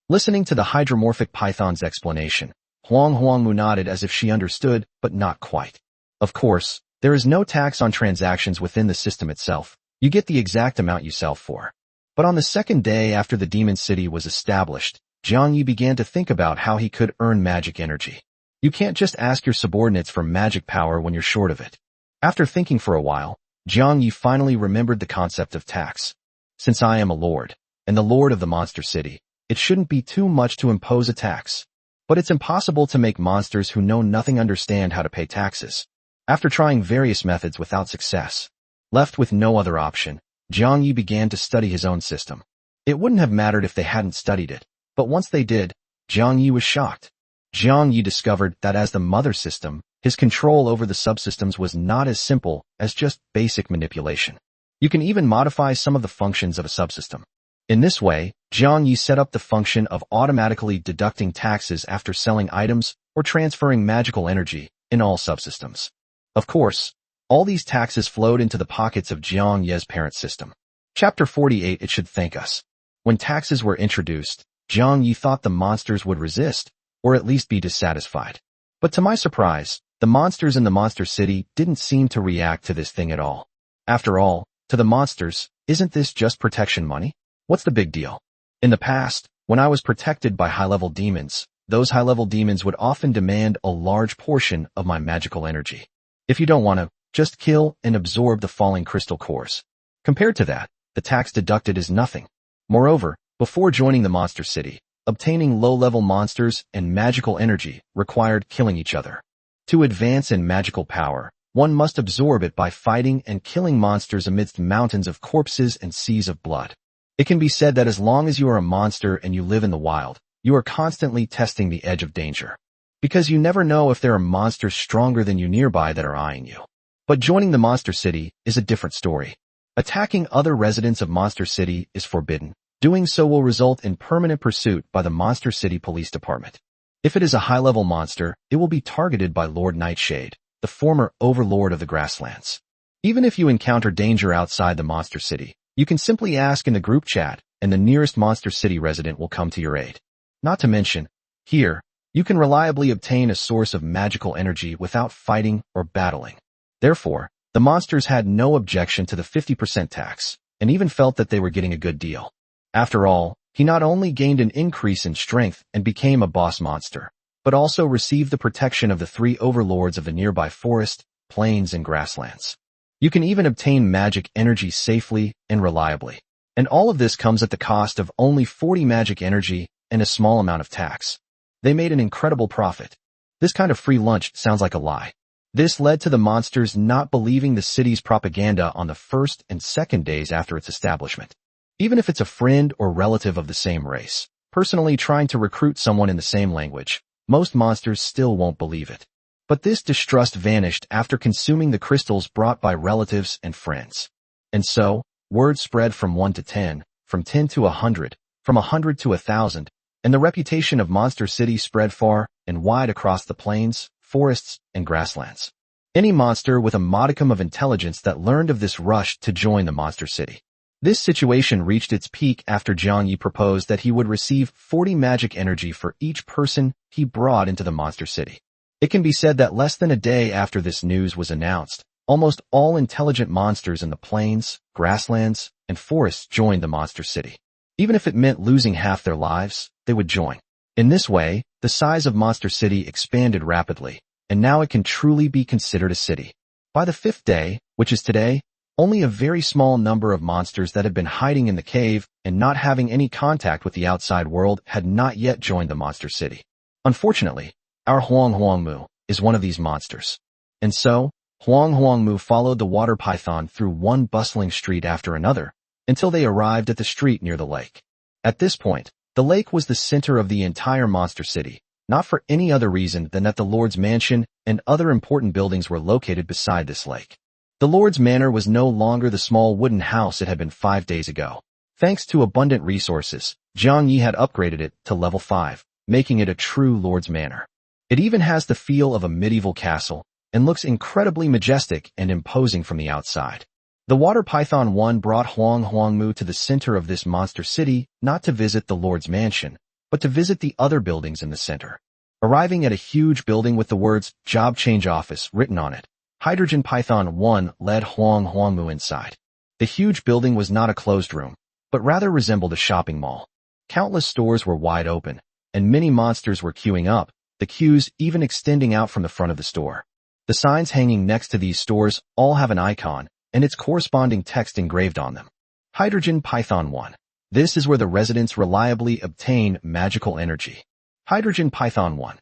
Listening to the hydromorphic python's explanation, Huangmu nodded as if she understood, but not quite. Of course, there is no tax on transactions within the system itself. You get the exact amount you sell for. But on the second day after the demon city was established, Jiang Yi began to think about how he could earn magic energy. You can't just ask your subordinates for magic power when you're short of it. After thinking for a while, Jiang Yi finally remembered the concept of tax. Since I am a lord, and the lord of the monster city, it shouldn't be too much to impose a tax. But it's impossible to make monsters who know nothing understand how to pay taxes. After trying various methods without success, left with no other option, Jiang Yi began to study his own system. It wouldn't have mattered if they hadn't studied it, but once they did, Jiang Yi was shocked. Jiang Yi discovered that as the mother system, his control over the subsystems was not as simple as just basic manipulation. You can even modify some of the functions of a subsystem. In this way, Jiang Yi set up the function of automatically deducting taxes after selling items or transferring magical energy in all subsystems. Of course, all these taxes flowed into the pockets of Jiang Ye's parent system. Chapter 48. It should thank us. When taxes were introduced, Jiang Yi thought the monsters would resist, or at least be dissatisfied. But to my surprise, the monsters in the monster city didn't seem to react to this thing at all. After all, to the monsters, isn't this just protection money? What's the big deal? In the past, when I was protected by high-level demons, those high-level demons would often demand a large portion of my magical energy. If you don't want to, just kill and absorb the falling crystal cores. Compared to that, the tax deducted is nothing. Moreover, before joining the monster city, obtaining low-level monsters and magical energy required killing each other. To advance in magical power, one must absorb it by fighting and killing monsters amidst mountains of corpses and seas of blood. It can be said that as long as you are a monster and you live in the wild, you are constantly testing the edge of danger. Because you never know if there are monsters stronger than you nearby that are eyeing you. But joining the monster city is a different story. Attacking other residents of Monster City is forbidden. Doing so will result in permanent pursuit by the Monster City Police Department. If it is a high-level monster, it will be targeted by Lord Nightshade, the former overlord of the grasslands. Even if you encounter danger outside the monster city, you can simply ask in the group chat, and the nearest Monster City resident will come to your aid. Not to mention, here, you can reliably obtain a source of magical energy without fighting or battling. Therefore, the monsters had no objection to the 50% tax, and even felt that they were getting a good deal. After all, he not only gained an increase in strength and became a boss monster, but also received the protection of the 3 overlords of the nearby forest, plains, and grasslands. You can even obtain magic energy safely and reliably. And all of this comes at the cost of only 40 magic energy and a small amount of tax. They made an incredible profit. This kind of free lunch sounds like a lie. This led to the monsters not believing the city's propaganda on the first and second days after its establishment. Even if it's a friend or relative of the same race, personally trying to recruit someone in the same language, most monsters still won't believe it. But this distrust vanished after consuming the crystals brought by relatives and friends. And so, word spread from 1 to 10, from 10 to 100, from 100 to 1,000, and the reputation of Monster City spread far and wide across the plains, forests, and grasslands. Any monster with a modicum of intelligence that learned of this rushed to join the Monster City. This situation reached its peak after Jiang Yi proposed that he would receive 40 magic energy for each person he brought into the Monster City. It can be said that less than a day after this news was announced, almost all intelligent monsters in the plains, grasslands, and forests joined the Monster City. Even if it meant losing half their lives, they would join. In this way, the size of Monster City expanded rapidly, and now it can truly be considered a city. By the 5th day, which is today, only a very small number of monsters that had been hiding in the cave and not having any contact with the outside world had not yet joined the Monster City. Unfortunately, our Huangmu is one of these monsters. And so, Huangmu followed the water python through one bustling street after another, until they arrived at the street near the lake. At this point, the lake was the center of the entire Monster City, not for any other reason than that the Lord's Mansion and other important buildings were located beside this lake. The Lord's Manor was no longer the small wooden house it had been 5 days ago. Thanks to abundant resources, Jiang Yi had upgraded it to level 5, making it a true Lord's Manor. It even has the feel of a medieval castle, and looks incredibly majestic and imposing from the outside. The water python 1 brought Huang Huangmu to the center of this monster city, not to visit the Lord's mansion, but to visit the other buildings in the center. Arriving at a huge building with the words Job Change Office written on it, Hydrogen Python 1 led Huang Huangmu inside. The huge building was not a closed room, but rather resembled a shopping mall. Countless stores were wide open, and many monsters were queuing up, the queues even extending out from the front of the store. The signs hanging next to these stores all have an icon, and its corresponding text engraved on them. Hydrogen Python 1. This is where the residents reliably obtain magical energy. Hydrogen Python 1.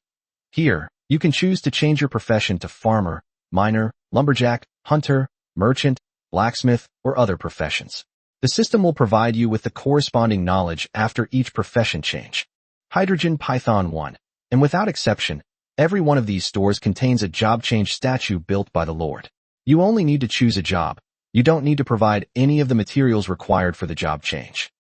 Here, you can choose to change your profession to farmer, miner, lumberjack, hunter, merchant, blacksmith, or other professions. The system will provide you with the corresponding knowledge after each profession change. Hydrogen Python 1. And without exception, every one of these stores contains a job change statue built by the Lord. You only need to choose a job. You don't need to provide any of the materials required for the job change.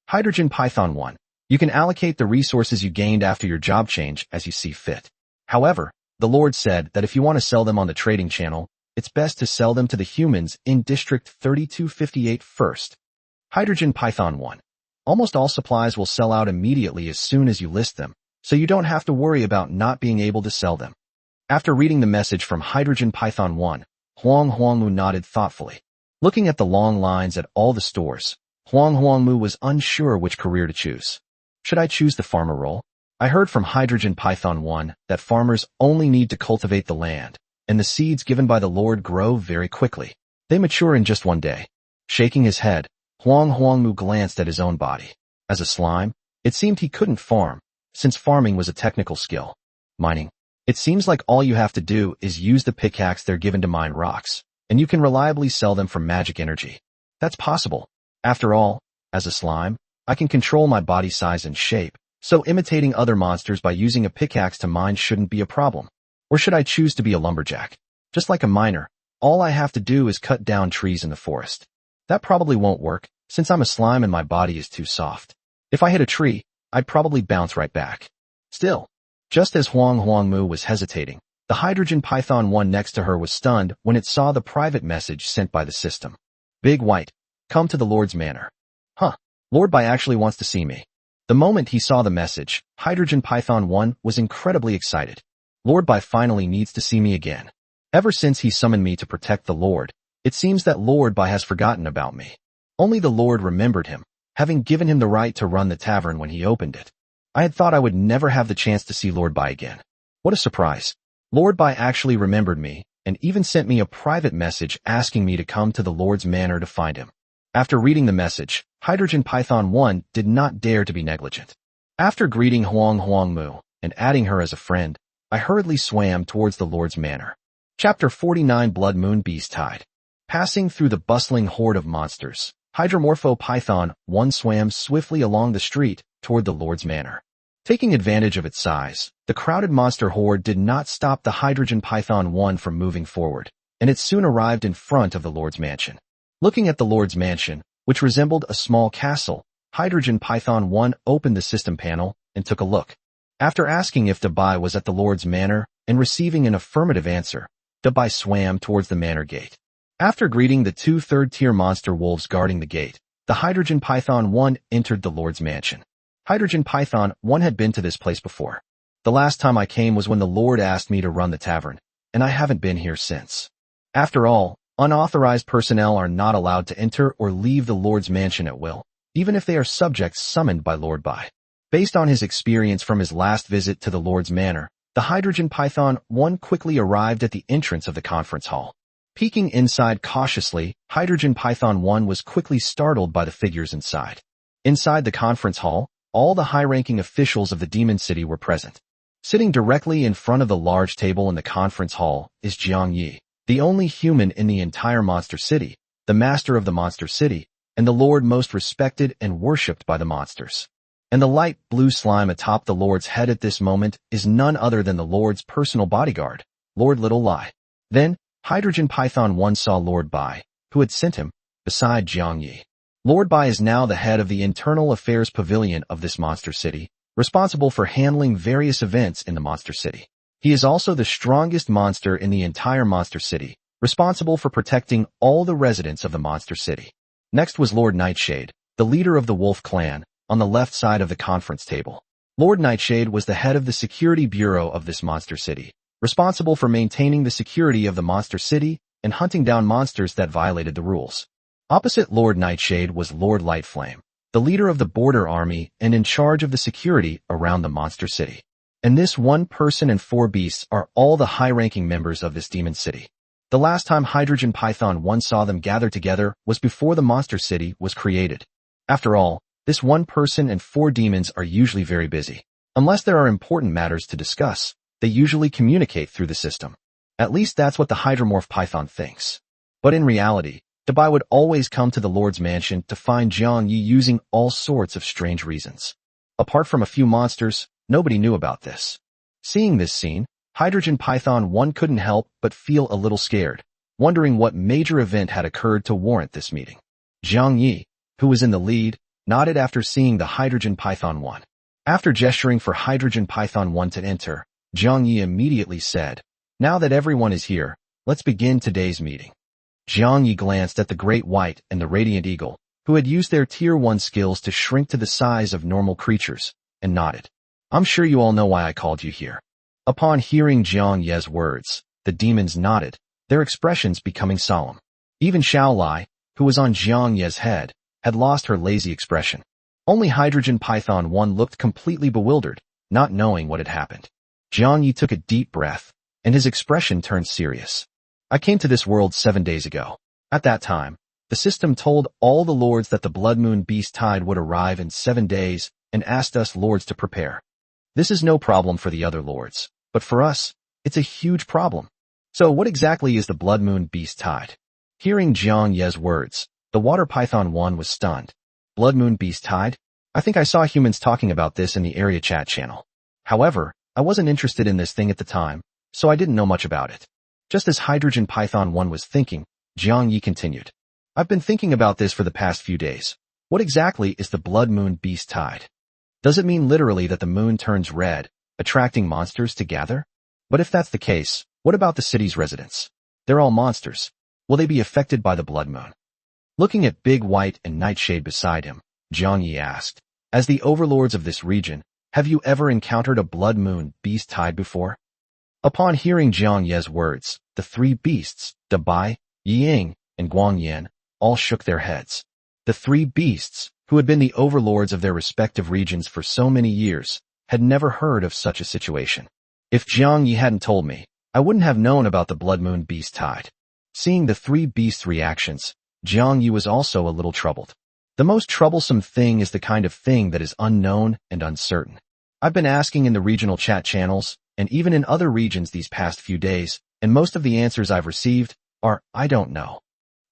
Hydrogen Python 1. You can allocate the resources you gained after your job change as you see fit. However, the Lord said that if you want to sell them on the trading channel, it's best to sell them to the humans in District 3258 first. Hydrogen Python 1. Almost all supplies will sell out immediately as soon as you list them, so you don't have to worry about not being able to sell them. After reading the message from Hydrogen Python 1, Huang Huangmu nodded thoughtfully. Looking at the long lines at all the stores, Huang Huangmu was unsure which career to choose. Should I choose the farmer role? I heard from Hydrogen Python 1 that farmers only need to cultivate the land, and the seeds given by the Lord grow very quickly. They mature in just one day. Shaking his head, Huang Huangmu glanced at his own body. As a slime, it seemed he couldn't farm, since farming was a technical skill. Mining. It seems like all you have to do is use the pickaxe they're given to mine rocks, and you can reliably sell them for magic energy. That's possible. After all, as a slime, I can control my body size and shape, so imitating other monsters by using a pickaxe to mine shouldn't be a problem. Or should I choose to be a lumberjack? Just like a miner, all I have to do is cut down trees in the forest. That probably won't work, since I'm a slime and my body is too soft. If I hit a tree, I'd probably bounce right back. Still, just as Huang Huangmu was hesitating, the Hydrogen Python 1 next to her was stunned when it saw the private message sent by the system. Big White, come to the Lord's manor. Huh, Lord Bai actually wants to see me. The moment he saw the message, Hydrogen Python 1 was incredibly excited. Lord Bai finally needs to see me again. Ever since he summoned me to protect the Lord, it seems that Lord Bai has forgotten about me. Only the Lord remembered him, having given him the right to run the tavern when he opened it. I had thought I would never have the chance to see Lord Bai again. What a surprise. Lord Bai actually remembered me, and even sent me a private message asking me to come to the Lord's manor to find him. After reading the message, Hydrogen Python 1 did not dare to be negligent. After greeting Huang Huangmu and adding her as a friend, I hurriedly swam towards the Lord's manor. Chapter 49 Blood Moon Beast Tide. Passing through the bustling horde of monsters, Hydromorpho Python 1 swam swiftly along the street toward the Lord's manor. Taking advantage of its size, the crowded monster horde did not stop the Hydrogen Python 1 from moving forward, and it soon arrived in front of the Lord's mansion. Looking at the Lord's mansion, which resembled a small castle, Hydrogen Python 1 opened the system panel and took a look. After asking if Dabai was at the Lord's manor and receiving an affirmative answer, Dabai swam towards the manor gate. After greeting the two third-tier monster wolves guarding the gate, the Hydrogen Python 1 entered the Lord's mansion. Hydrogen Python 1 had been to this place before. The last time I came was when the Lord asked me to run the tavern, and I haven't been here since. After all, unauthorized personnel are not allowed to enter or leave the Lord's mansion at will, even if they are subjects summoned by Lord Bai. Based on his experience from his last visit to the Lord's manor, the Hydrogen Python 1 quickly arrived at the entrance of the conference hall. Peeking inside cautiously, Hydrogen Python 1 was quickly startled by the figures inside. Inside the conference hall, all the high-ranking officials of the Demon City were present. Sitting directly in front of the large table in the conference hall is Jiang Yi, the only human in the entire Monster City, the master of the Monster City, and the Lord most respected and worshipped by the monsters. And the light blue slime atop the Lord's head at this moment is none other than the Lord's personal bodyguard, Lord Little Lai. Then, Hydrogen Python 1 saw Lord Bai, who had sent him, beside Jiang Yi. Lord Bai is now the head of the Internal Affairs Pavilion of this Monster City, responsible for handling various events in the Monster City. He is also the strongest monster in the entire Monster City, responsible for protecting all the residents of the monster city. Next was Lord Nightshade, the leader of the Wolf clan, on the left side of the conference table. Lord Nightshade was the head of the security bureau of this monster city, responsible for maintaining the security of the monster city and hunting down monsters that violated the rules. Opposite Lord Nightshade was Lord Lightflame, the leader of the border army and in charge of the security around the monster city. And this one person and 4 beasts are all the high-ranking members of this demon city. The last time Hydrogen Python 1 saw them gather together was before the monster city was created. After all, this one person and 4 demons are usually very busy. Unless there are important matters to discuss, they usually communicate through the system. At least that's what the Hydromorph Python thinks. But in reality, Dabai would always come to the Lord's mansion to find Jiang Yi using all sorts of strange reasons. Apart from a few monsters, nobody knew about this. Seeing this scene, Hydrogen Python 1 couldn't help but feel a little scared, wondering what major event had occurred to warrant this meeting. Jiang Yi, who was in the lead, nodded after seeing the Hydrogen Python 1. After gesturing for Hydrogen Python 1 to enter, Jiang Yi immediately said, "Now that everyone is here, let's begin today's meeting." Jiang Yi glanced at the Great White and the Radiant Eagle, who had used their Tier 1 skills to shrink to the size of normal creatures, and nodded. "I'm sure you all know why I called you here." Upon hearing Jiang Ye's words, the demons nodded, their expressions becoming solemn. Even Xiao Lai, who was on Jiang Ye's head, had lost her lazy expression. Only Hydrogen Python 1 looked completely bewildered, not knowing what had happened. Jiang Yi took a deep breath, and his expression turned serious. "I came to this world 7 days ago. At that time, the system told all the lords that the Blood Moon Beast Tide would arrive in 7 days and asked us lords to prepare. This is no problem for the other lords, but for us, it's a huge problem. So what exactly is the Blood Moon Beast Tide?" Hearing Jiang Ye's words, the Water Python 1 was stunned. Blood Moon Beast Tide? I think I saw humans talking about this in the area chat channel. However, I wasn't interested in this thing at the time, so I didn't know much about it. Just as Hydrogen Python 1 was thinking, Jiang Yi continued. "I've been thinking about this for the past few days. What exactly is the Blood Moon Beast Tide? Does it mean literally that the moon turns red, attracting monsters to gather? But if that's the case, what about the city's residents? They're all monsters. Will they be affected by the blood moon?" Looking at Big White and Nightshade beside him, Jiang Yi asked, "As the overlords of this region, have you ever encountered a Blood Moon Beast Tide before?" Upon hearing Jiang Ye's words, the 3 beasts, Dabai, Yiying, and Guangyan, all shook their heads. The 3 beasts, who had been the overlords of their respective regions for so many years, had never heard of such a situation. If Jiang Yi hadn't told me, I wouldn't have known about the Blood Moon Beast Tide. Seeing the 3 beasts' reactions, Jiang Yi was also a little troubled. The most troublesome thing is the kind of thing that is unknown and uncertain. I've been asking in the regional chat channels, and even in other regions these past few days, and most of the answers I've received are, "I don't know."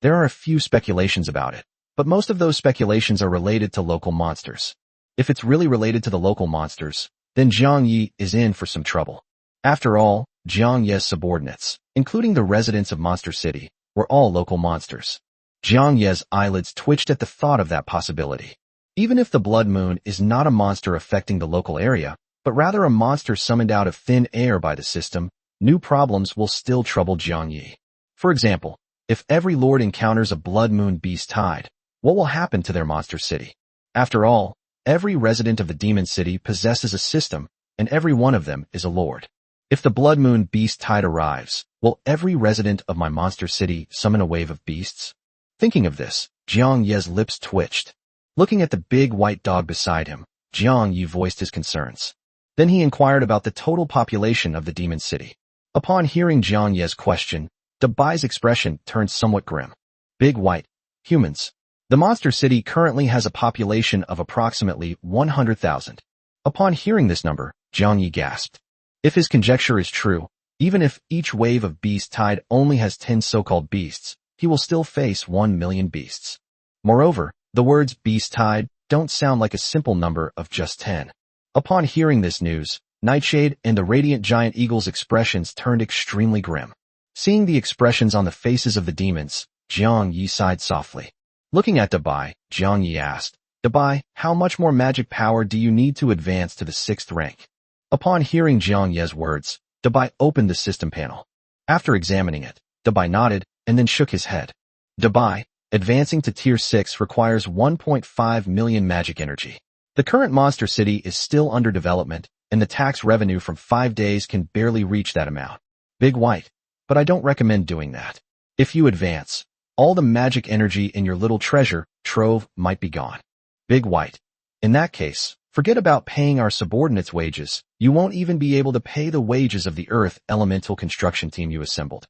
There are a few speculations about it, but most of those speculations are related to local monsters. If it's really related to the local monsters, then Jiang Yi is in for some trouble. After all, Jiang Ye's subordinates, including the residents of Monster City, were all local monsters. Jiang Ye's eyelids twitched at the thought of that possibility. Even if the Blood Moon is not a monster affecting the local area, but rather a monster summoned out of thin air by the system, new problems will still trouble Jiang Yi. For example, if every lord encounters a Blood Moon Beast Tide, what will happen to their monster city? After all, every resident of the demon city possesses a system, and every one of them is a lord. If the Blood Moon Beast Tide arrives, will every resident of my monster city summon a wave of beasts? Thinking of this, Jiang Ye's lips twitched. Looking at the big white dog beside him, Jiang Yi voiced his concerns. Then he inquired about the total population of the demon city. Upon hearing Jiang Ye's question, Dabai's expression turned somewhat grim. Big White, humans. The monster city currently has a population of approximately 100,000. Upon hearing this number, Jiang Yi gasped. If his conjecture is true, even if each wave of Beast Tide only has 10 so-called beasts, he will still face 1 million beasts. Moreover, the words Beast Tide don't sound like a simple number of just 10. Upon hearing this news, Nightshade and the Radiant Giant Eagle's expressions turned extremely grim. Seeing the expressions on the faces of the demons, Jiang Yi sighed softly. Looking at Dabai, Jiang Yi asked, "Dabai, how much more magic power do you need to advance to the 6th rank?" Upon hearing Jiang Ye's words, Dabai opened the system panel. After examining it, Dabai nodded and then shook his head. Dabai, advancing to Tier 6 requires 1.5 million magic energy. The current monster city is still under development, and the tax revenue from 5 days can barely reach that amount. Big White. But I don't recommend doing that. If you advance, all the magic energy in your little treasure trove might be gone. Big White. In that case, forget about paying our subordinates wages. You won't even be able to pay the wages of the Earth Elemental construction team you assembled.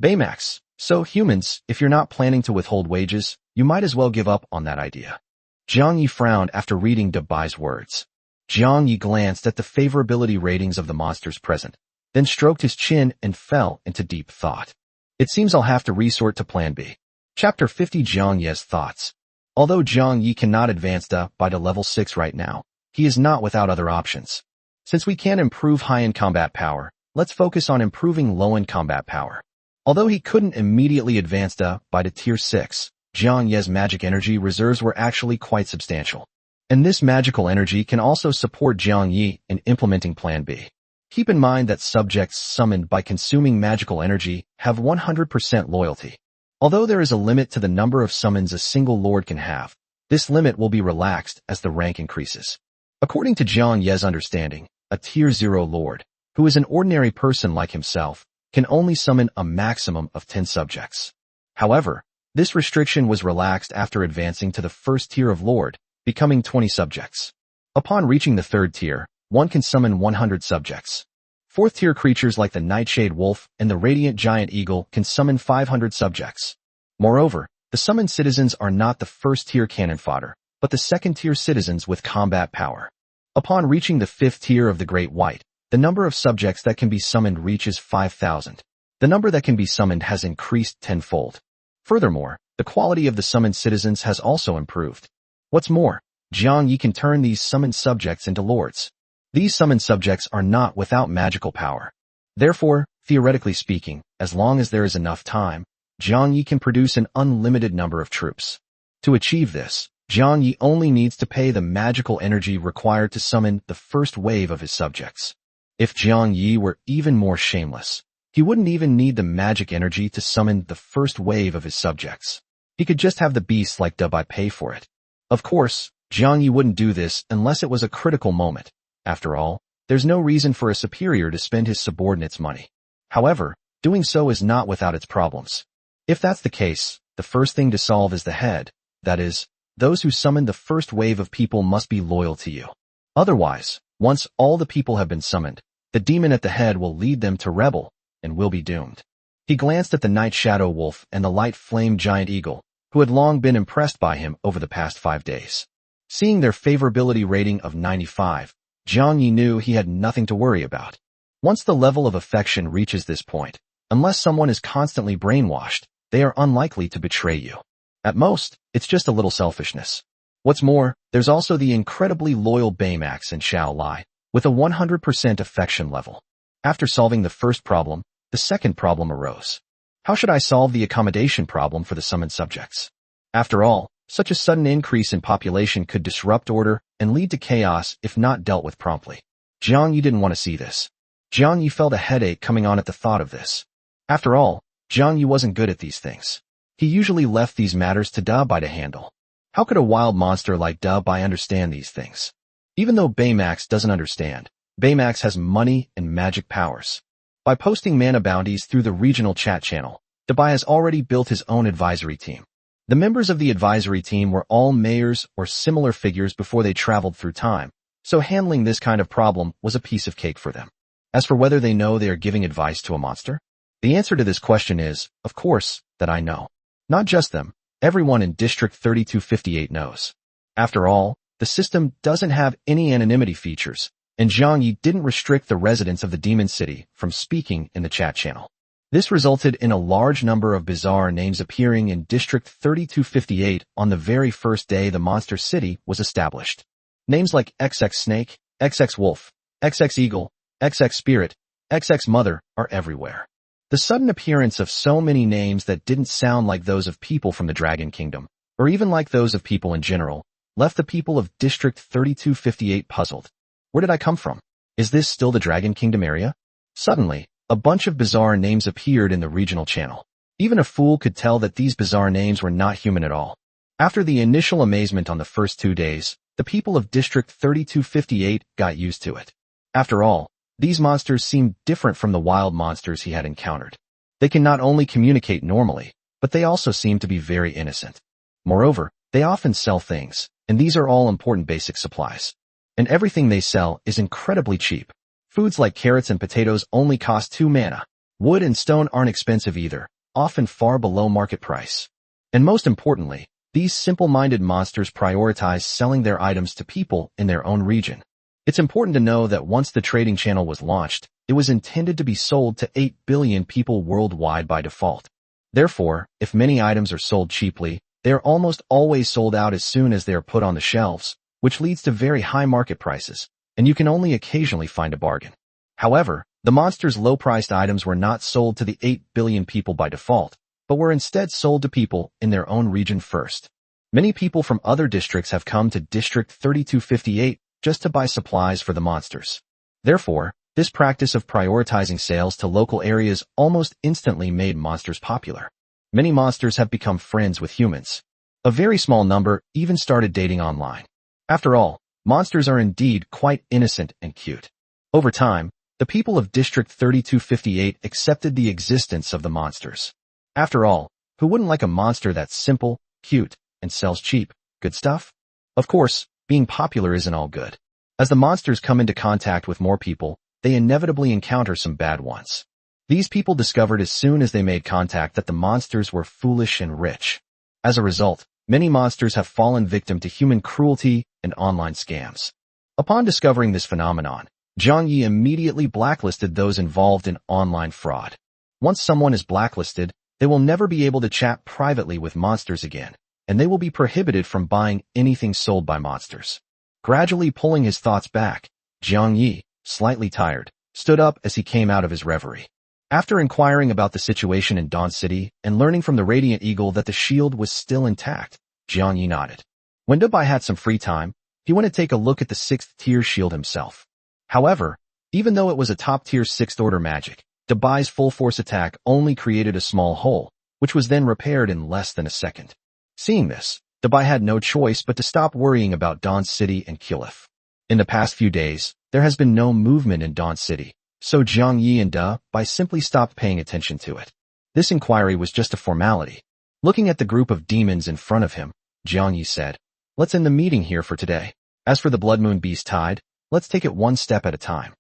Baymax. So humans, if you're not planning to withhold wages, you might as well give up on that idea. Jiang Yi frowned after reading Dabai's words. Jiang Yi glanced at the favorability ratings of the monsters present, then stroked his chin and fell into deep thought. It seems I'll have to resort to Plan B. Chapter 50 Jiang Yi's thoughts. Although Jiang Yi cannot advance Dabai to level 6 right now, he is not without other options. Since we can't improve high-end combat power, let's focus on improving low-end combat power. Although he couldn't immediately advance Dabai to Tier 6, Jiang Yi's magic energy reserves were actually quite substantial. And this magical energy can also support Jiang Yi in implementing Plan B. Keep in mind that subjects summoned by consuming magical energy have 100% loyalty. Although there is a limit to the number of summons a single lord can have, this limit will be relaxed as the rank increases. According to Jiang Yi's understanding, a Tier 0 lord, who is an ordinary person like himself, can only summon a maximum of 10 subjects. However, this restriction was relaxed after advancing to the first tier of lord, becoming 20 subjects. Upon reaching the third tier, one can summon 100 subjects. Fourth tier creatures like the Nightshade Wolf and the Radiant Giant Eagle can summon 500 subjects. Moreover, the summoned citizens are not the first tier cannon fodder, but the second tier citizens with combat power. Upon reaching the fifth tier of the Great White, the number of subjects that can be summoned reaches 5,000. The number that can be summoned has increased tenfold. Furthermore, the quality of the summoned citizens has also improved. What's more, Jiang Yi can turn these summoned subjects into lords. These summoned subjects are not without magical power. Therefore, theoretically speaking, as long as there is enough time, Jiang Yi can produce an unlimited number of troops. To achieve this, Jiang Yi only needs to pay the magical energy required to summon the first wave of his subjects. If Jiang Yi were even more shameless, he wouldn't even need the magic energy to summon the first wave of his subjects. He could just have the beasts like Dabai pay for it. Of course, Jiang Yi wouldn't do this unless it was a critical moment. After all, there's no reason for a superior to spend his subordinates' money. However, doing so is not without its problems. If that's the case, the first thing to solve is the head. That is, those who summon the first wave of people must be loyal to you. Otherwise, once all the people have been summoned, the demon at the head will lead them to rebel, and will be doomed. He glanced at the Night Shadow Wolf and the Light Flame Giant Eagle, who had long been impressed by him over the past 5 days. Seeing their favorability rating of 95, Jiang Yi knew he had nothing to worry about. Once the level of affection reaches this point, unless someone is constantly brainwashed, they are unlikely to betray you. At most, it's just a little selfishness. What's more, there's also the incredibly loyal Baymax and Xiao Lai, with a 100% affection level. After solving the first problem, the second problem arose. How should I solve the accommodation problem for the summoned subjects? After all, such a sudden increase in population could disrupt order and lead to chaos if not dealt with promptly. Jiang Yi didn't want to see this. Jiang Yi felt a headache coming on at the thought of this. After all, Jiang Yi wasn't good at these things. He usually left these matters to Dabai to handle. How could a wild monster like Dabai understand these things? Even though Baymax doesn't understand, Baymax has money and magic powers. By posting mana bounties through the regional chat channel, Dabai has already built his own advisory team. The members of the advisory team were all mayors or similar figures before they traveled through time, so handling this kind of problem was a piece of cake for them. As for whether they know they are giving advice to a monster, the answer to this question is, of course, that I know. Not just them, everyone in District 3258 knows. After all, the system doesn't have any anonymity features, and Jiang Yi didn't restrict the residents of the Demon City from speaking in the chat channel. This resulted in a large number of bizarre names appearing in District 3258 on the very first day the Monster City was established. Names like XX Snake, XX Wolf, XX Eagle, XX Spirit, XX Mother are everywhere. The sudden appearance of so many names that didn't sound like those of people from the Dragon Kingdom, or even like those of people in general, left the people of District 3258 puzzled. Where did I come from? Is this still the Dragon Kingdom area? Suddenly, a bunch of bizarre names appeared in the regional channel. Even a fool could tell that these bizarre names were not human at all. After the initial amazement on the first 2 days, the people of District 3258 got used to it. After all, these monsters seemed different from the wild monsters he had encountered. They can not only communicate normally, but they also seem to be very innocent. Moreover, they often sell things, and these are all important basic supplies. And everything they sell is incredibly cheap. Foods like carrots and potatoes only cost 2 mana. Wood and stone aren't expensive either, often far below market price. And most importantly, these simple-minded monsters prioritize selling their items to people in their own region. It's important to know that once the trading channel was launched, it was intended to be sold to 8 billion people worldwide by default. Therefore, if many items are sold cheaply, they are almost always sold out as soon as they are put on the shelves, which leads to very high market prices, and you can only occasionally find a bargain. However, the monster's low-priced items were not sold to the 8 billion people by default, but were instead sold to people in their own region first. Many people from other districts have come to District 3258 just to buy supplies for the monsters. Therefore, this practice of prioritizing sales to local areas almost instantly made monsters popular. Many monsters have become friends with humans. A very small number even started dating online. After all, monsters are indeed quite innocent and cute. Over time, the people of District 3258 accepted the existence of the monsters. After all, who wouldn't like a monster that's simple, cute, and sells cheap, good stuff? Of course, being popular isn't all good. As the monsters come into contact with more people, they inevitably encounter some bad ones. These people discovered as soon as they made contact that the monsters were foolish and rich. As a result, many monsters have fallen victim to human cruelty and online scams. Upon discovering this phenomenon, Zhang Yi immediately blacklisted those involved in online fraud. Once someone is blacklisted, they will never be able to chat privately with monsters again, and they will be prohibited from buying anything sold by monsters. Gradually pulling his thoughts back, Zhang Yi, slightly tired, stood up as he came out of his reverie. After inquiring about the situation in Dawn City and learning from the Radiant Eagle that the shield was still intact, Zhang Yi nodded. When Dubai had some free time, he went to take a look at the 6th-tier shield himself. However, even though it was a top-tier 6th-order magic, Dubai's full-force attack only created a small hole, which was then repaired in less than a second. Seeing this, Dubai had no choice but to stop worrying about Dawn City and Kilif. In the past few days, there has been no movement in Dawn City, so Zhang Yi and Dubai simply stopped paying attention to it. This inquiry was just a formality. Looking at the group of demons in front of him, Zhang Yi said, "Let's end the meeting here for today. As for the Blood Moon Beast Tide, let's take it one step at a time.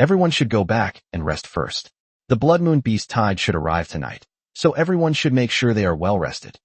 Everyone should go back and rest first. The Blood Moon Beast Tide should arrive tonight, so everyone should make sure they are well rested."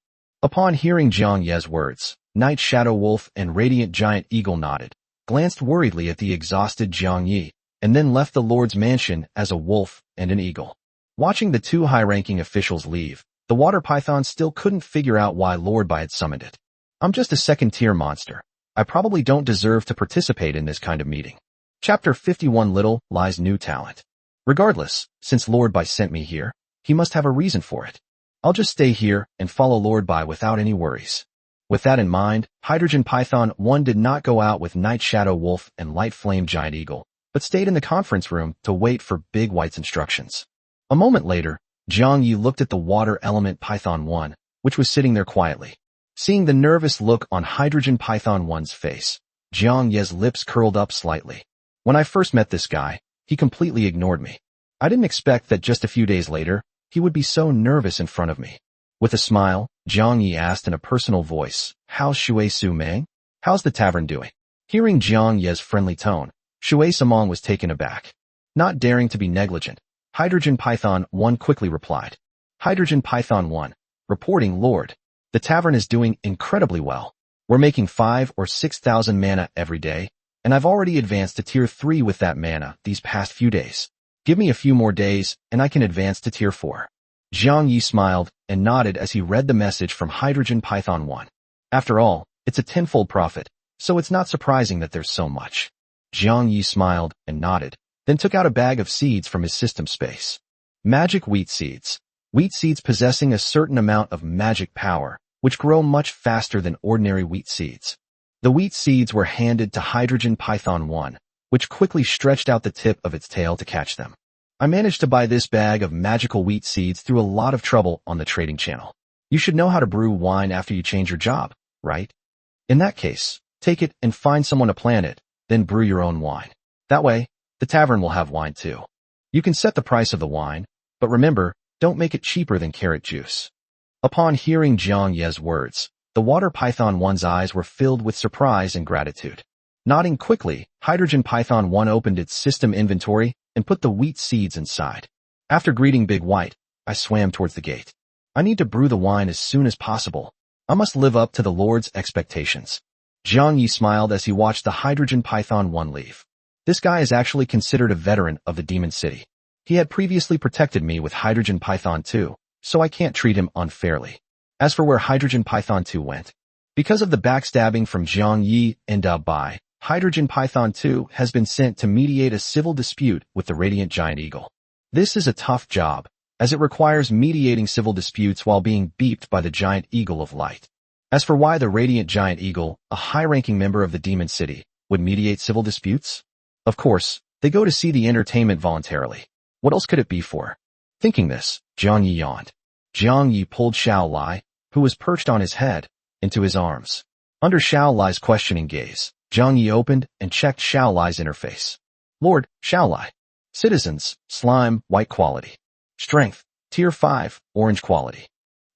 Upon hearing Zhang Ye's words, Night Shadow Wolf and Radiant Giant Eagle nodded, glanced worriedly at the exhausted Zhang Yi, and then left the Lord's mansion as a wolf and an eagle. Watching the 2 high-ranking officials leave, the water python still couldn't figure out why Lord Bai had summoned it. "I'm just a 2nd-tier monster. I probably don't deserve to participate in this kind of meeting." Chapter 51 Little Lie's New Talent. Regardless, since Lord Bai sent me here, he must have a reason for it. I'll just stay here and follow Lord Bai without any worries. With that in mind, Hydrogen Python 1 did not go out with Night Shadow Wolf and Light Flame Giant Eagle, but stayed in the conference room to wait for Big White's instructions. A moment later, Zhang Yi looked at the water element Python 1, which was sitting there quietly. Seeing the nervous look on Hydrogen Python 1's face, Zhang Yi's lips curled up slightly. When I first met this guy, he completely ignored me. I didn't expect that just a few days later, he would be so nervous in front of me. With a smile, Zhang Yi asked in a personal voice, "How's Shui Su Meng? How's the tavern doing?" Hearing Zhang Yi's friendly tone, Shui Samong was taken aback. Not daring to be negligent, Hydrogen Python 1 quickly replied. Hydrogen Python 1, reporting Lord. The tavern is doing incredibly well. We're making 5 or 6,000 mana every day, and I've already advanced to tier 3 with that mana these past few days. Give me a few more days, and I can advance to tier 4. Zhang Yi smiled and nodded as he read the message from Hydrogen Python 1. After all, it's a tenfold profit, so it's not surprising that there's so much. Zhang Yi smiled and nodded, then took out a bag of seeds from his system space. Magic wheat seeds. Wheat seeds possessing a certain amount of magic power, which grow much faster than ordinary wheat seeds. The wheat seeds were handed to Hydrogen Python 1, which quickly stretched out the tip of its tail to catch them. I managed to buy this bag of magical wheat seeds through a lot of trouble on the trading channel. You should know how to brew wine after you change your job, right? In that case, take it and find someone to plant it, then brew your own wine. That way, the tavern will have wine too. You can set the price of the wine, but remember, don't make it cheaper than carrot juice. Upon hearing Jiang Ye's words, the water python 1's eyes were filled with surprise and gratitude. Nodding quickly, Hydrogen Python 1 opened its system inventory and put the wheat seeds inside. After greeting Big White, I swam towards the gate. I need to brew the wine as soon as possible. I must live up to the Lord's expectations. Jiang Yi smiled as he watched the Hydrogen Python 1 leave. This guy is actually considered a veteran of the Demon City. He had previously protected me with Hydrogen Python 2, so I can't treat him unfairly. As for where Hydrogen Python 2 went, because of the backstabbing from Jiang Yi and Da Bai, Hydrogen Python 2 has been sent to mediate a civil dispute with the Radiant Giant Eagle. This is a tough job, as it requires mediating civil disputes while being beeped by the Giant Eagle of Light. As for why the Radiant Giant Eagle, a high-ranking member of the Demon City, would mediate civil disputes? Of course, they go to see the entertainment voluntarily. What else could it be for? Thinking this, Jiang Yi yawned. Jiang Yi pulled Xiao Lai, who was perched on his head, into his arms. Under Xiao Lai's questioning gaze, Jiang Yi opened and checked Xiao Lai's interface. Lord, Xiao Lai. Citizens, slime, white quality. Strength, tier 5, orange quality.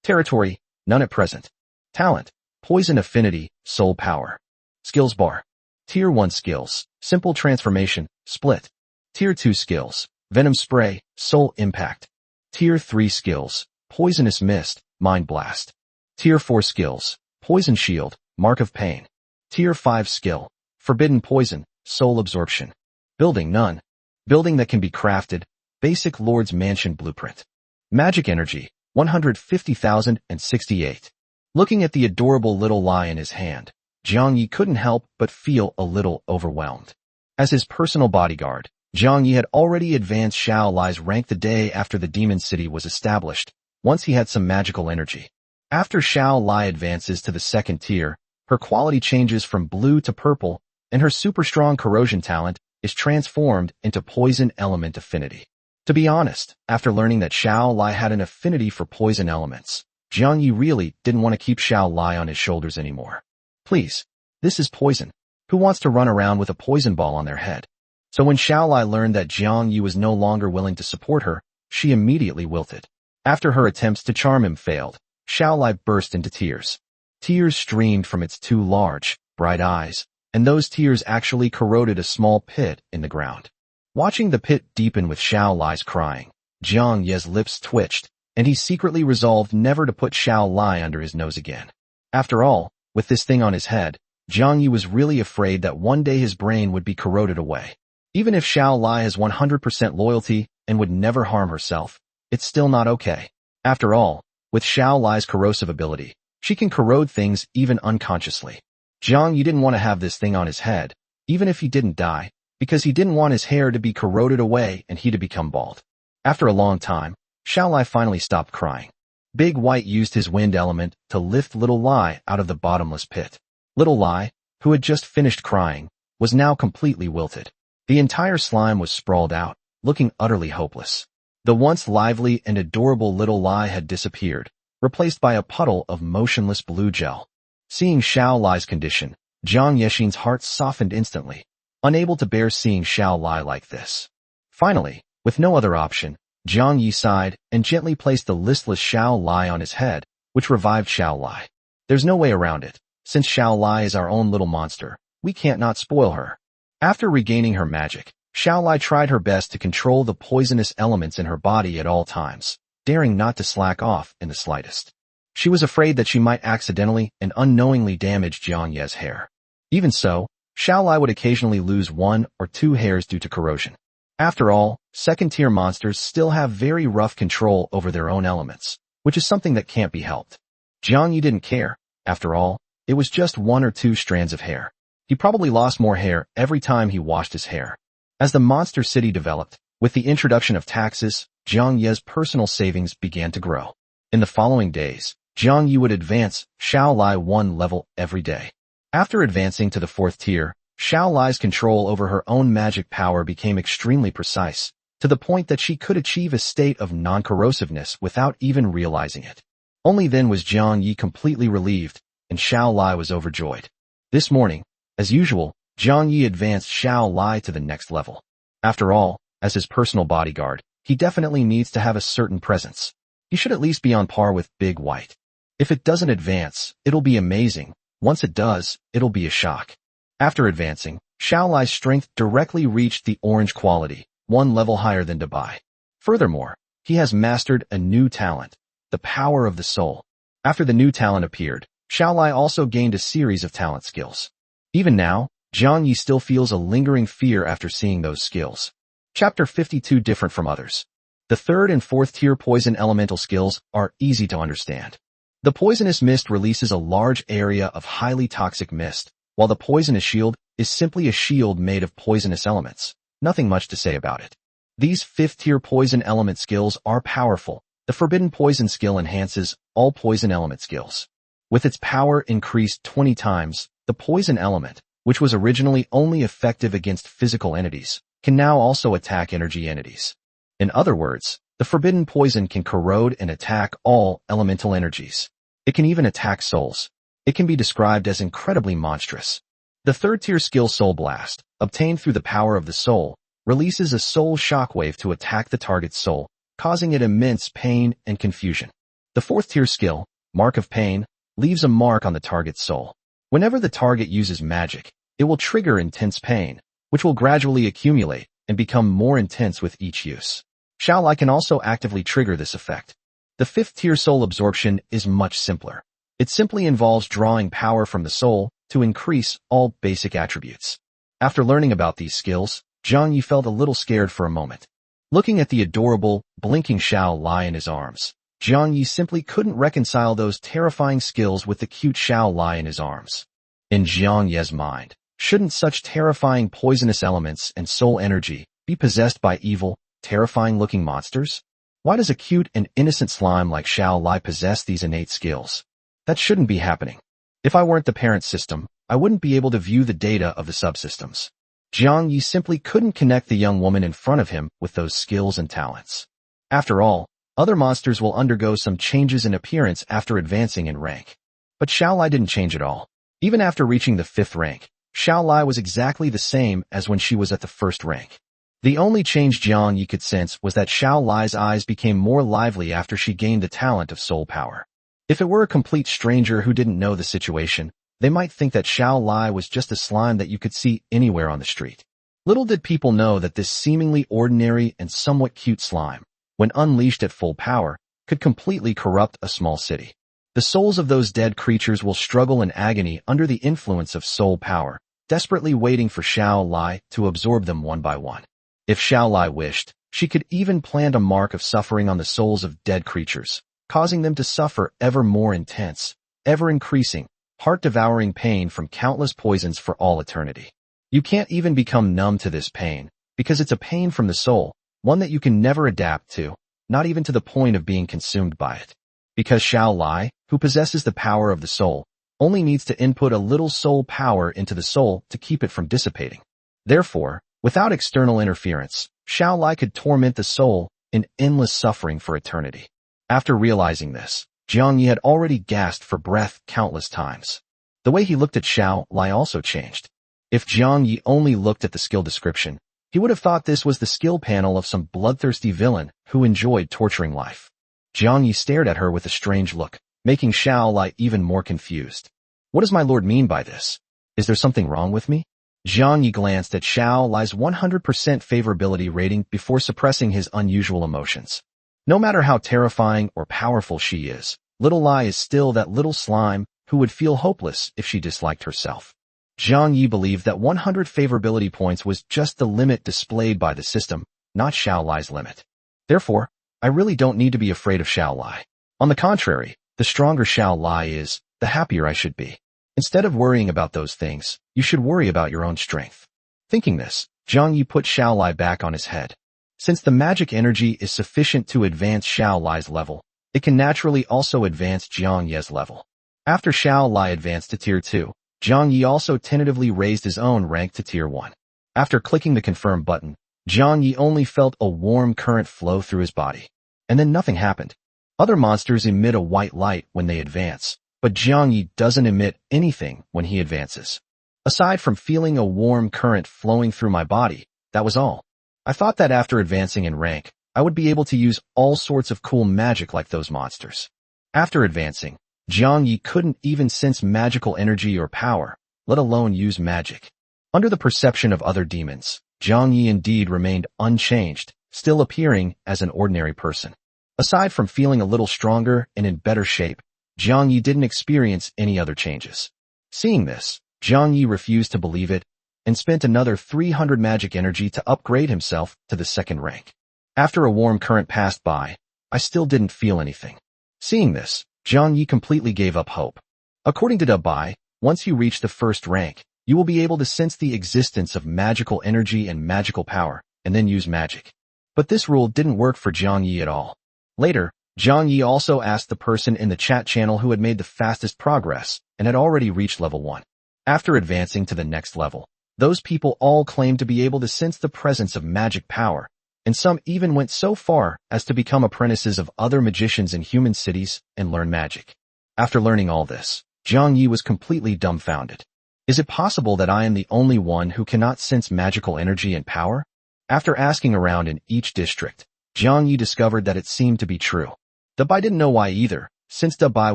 Territory, none at present. Talent, poison affinity, soul power. Skills bar. Tier 1 skills, simple transformation, split. Tier 2 skills, venom spray, soul impact. Tier 3 skills, poisonous mist, mind blast. Tier 4 skills, poison shield, mark of pain. Tier 5 skill, forbidden poison, soul absorption. Building none. Building that can be crafted, basic Lord's Mansion blueprint. Magic energy, 150,068. Looking at the adorable little lie in his hand, Jiang Yi couldn't help but feel a little overwhelmed. As his personal bodyguard, Jiang Yi had already advanced Xiao Lai's rank the day after the Demon City was established, once he had some magical energy. After Xiao Lai advances to the second tier, her quality changes from blue to purple, and her super strong corrosion talent is transformed into poison element affinity. To be honest, after learning that Xiao Lai had an affinity for poison elements, Jiang Yi really didn't want to keep Xiao Lai on his shoulders anymore. Please, this is poison. Who wants to run around with a poison ball on their head? So when Xiao Lai learned that Jiang Yi was no longer willing to support her, she immediately wilted. After her attempts to charm him failed, Xiao Lai burst into tears. Tears streamed from its two large, bright eyes, and those tears actually corroded a small pit in the ground. Watching the pit deepen with Xiao Lai's crying, Jiang Ye's lips twitched, and he secretly resolved never to put Xiao Lai under his nose again. After all, with this thing on his head, Jiang Yi was really afraid that one day his brain would be corroded away. Even if Xiao Lai has 100% loyalty and would never harm herself, it's still not okay. After all, with Xiao Lai's corrosive ability, she can corrode things even unconsciously. Jiang Yi didn't want to have this thing on his head, even if he didn't die, because he didn't want his hair to be corroded away and he to become bald. After a long time, Xiao Lai finally stopped crying. Big White used his wind element to lift Little Lai out of the bottomless pit. Little Lai, who had just finished crying, was now completely wilted. The entire slime was sprawled out, looking utterly hopeless. The once lively and adorable Little Lai had disappeared, replaced by a puddle of motionless blue gel. Seeing Xiao Lai's condition, Jiang Yexin's heart softened instantly, unable to bear seeing Xiao Lai like this. Finally, with no other option, Jiang Yi sighed and gently placed the listless Xiao Lai on his head, which revived Xiao Lai. There's no way around it. Since Xiao Lai is our own little monster, we can't not spoil her. After regaining her magic, Xiao Lai tried her best to control the poisonous elements in her body at all times, daring not to slack off in the slightest. She was afraid that she might accidentally and unknowingly damage Jiang Ye's hair. Even so, Xiao Lai would occasionally lose 1 or 2 hairs due to corrosion. After all, second-tier monsters still have very rough control over their own elements, which is something that can't be helped. Jiang Yi didn't care. After all, it was just 1 or 2 strands of hair. He probably lost more hair every time he washed his hair. As the monster city developed, with the introduction of taxes, Jiang Ye's personal savings began to grow. In the following days, Jiang Yi would advance Xiao Lai 1 level every day. After advancing to the 4th tier, Xiao Lai's control over her own magic power became extremely precise, to to the point that she could achieve a state of non-corrosiveness without even realizing it. Only then was Jiang Yi completely relieved, and Xiao Lai was overjoyed. This morning, as usual, Jiang Yi advanced Xiao Lai to the next level. After all, as his personal bodyguard, he definitely needs to have a certain presence. He should at least be on par with Big White. If it doesn't advance, it'll be amazing. Once it does, it'll be a shock. After advancing, Xiao Lai's strength directly reached the orange quality, one level higher than Dabai. Furthermore, he has mastered a new talent, the power of the soul. After the new talent appeared, Xiao Lai also gained a series of talent skills. Even now, Jiang Yi still feels a lingering fear after seeing those skills. Chapter 52 different from others. The third and fourth tier poison elemental skills are easy to understand. The poisonous mist releases a large area of highly toxic mist, while the poisonous shield is simply a shield made of poisonous elements. Nothing much to say about it. These fifth tier poison element skills are powerful. The forbidden poison skill enhances all poison element skills. With its power increased 20 times, the poison element, which was originally only effective against physical entities, can now also attack energy entities. In other words, the forbidden poison can corrode and attack all elemental energies. It can even attack souls. It can be described as incredibly monstrous. The third tier skill Soul Blast, obtained through the power of the soul, releases a soul shockwave to attack the target's soul, causing it immense pain and confusion. The fourth tier skill, Mark of Pain, leaves a mark on the target's soul. Whenever the target uses magic, it will trigger intense pain, which will gradually accumulate and become more intense with each use. Xiao Lai can also actively trigger this effect. The fifth tier soul absorption is much simpler. It simply involves drawing power from the soul to increase all basic attributes. After learning about these skills, Jiang Yi felt a little scared for a moment. Looking at the adorable, blinking Xiao Lai in his arms, Jiang Yi simply couldn't reconcile those terrifying skills with the cute Xiao Lai in his arms. In Jiang Yi's mind, shouldn't such terrifying poisonous elements and soul energy be possessed by evil, terrifying-looking monsters? Why does a cute and innocent slime like Xiao Lai possess these innate skills? That shouldn't be happening. If I weren't the parent system, I wouldn't be able to view the data of the subsystems. Jiang Yi simply couldn't connect the young woman in front of him with those skills and talents. After all, other monsters will undergo some changes in appearance after advancing in rank. But Xiao Lai didn't change at all. Even after reaching the 5th rank, Xiao Lai was exactly the same as when she was at the 1st rank. The only change Jiang Yi could sense was that Xiao Lai's eyes became more lively after she gained the talent of soul power. If it were a complete stranger who didn't know the situation, they might think that Xiao Lai was just a slime that you could see anywhere on the street. Little did people know that this seemingly ordinary and somewhat cute slime, when unleashed at full power, could completely corrupt a small city. The souls of those dead creatures will struggle in agony under the influence of soul power, desperately waiting for Xiao Lai to absorb them one by one. If Xiao Lai wished, she could even plant a mark of suffering on the souls of dead creatures, causing them to suffer ever more intense, ever-increasing, heart-devouring pain from countless poisons for all eternity. You can't even become numb to this pain, because it's a pain from the soul, one that you can never adapt to, not even to the point of being consumed by it. Because Xiao Lai, who possesses the power of the soul, only needs to input a little soul power into the soul to keep it from dissipating. Therefore, without external interference, Xiao Lai could torment the soul in endless suffering for eternity. After realizing this, Jiang Yi had already gasped for breath countless times. The way he looked at Xiao Lai also changed. If Jiang Yi only looked at the skill description, he would have thought this was the skill panel of some bloodthirsty villain who enjoyed torturing life. Jiang Yi stared at her with a strange look, making Xiao Lai even more confused. What does my lord mean by this? Is there something wrong with me? Jiang Yi glanced at Xiao Lai's 100% favorability rating before suppressing his unusual emotions. No matter how terrifying or powerful she is, little Lai is still that little slime who would feel hopeless if she disliked herself. Jiang Yi believed that 100 favorability points was just the limit displayed by the system, not Xiao Lai's limit. Therefore, I really don't need to be afraid of Xiao Lai. On the contrary, the stronger Xiao Lai is, the happier I should be. Instead of worrying about those things, you should worry about your own strength. Thinking this, Jiang Yi put Xiao Lai back on his head. Since the magic energy is sufficient to advance Xiao Lai's level, it can naturally also advance Jiang Yi's level. After Xiao Lai advanced to Tier 2, Jiang Yi also tentatively raised his own rank to Tier 1. After clicking the confirm button, Jiang Yi only felt a warm current flow through his body. And then nothing happened. Other monsters emit a white light when they advance, but Jiang Yi doesn't emit anything when he advances. Aside from feeling a warm current flowing through my body, that was all. I thought that after advancing in rank, I would be able to use all sorts of cool magic like those monsters. After advancing, Jiang Yi couldn't even sense magical energy or power, let alone use magic. Under the perception of other demons, Jiang Yi indeed remained unchanged, still appearing as an ordinary person. Aside from feeling a little stronger and in better shape, Jiang Yi didn't experience any other changes. Seeing this, Jiang Yi refused to believe it and spent another 300 magic energy to upgrade himself to the second rank. After a warm current passed by, I still didn't feel anything. Seeing this, Jiang Yi completely gave up hope. According to Dabai, once you reach the first rank, you will be able to sense the existence of magical energy and magical power, and then use magic. But this rule didn't work for Jiang Yi at all. Later, Jiang Yi also asked the person in the chat channel who had made the fastest progress and had already reached level 1. After advancing to the next level, those people all claimed to be able to sense the presence of magic power, and some even went so far as to become apprentices of other magicians in human cities and learn magic. After learning all this, Jiang Yi was completely dumbfounded. Is it possible that I am the only one who cannot sense magical energy and power? After asking around in each district, Jiang Yi discovered that it seemed to be true. Dabai didn't know why either, since Dabai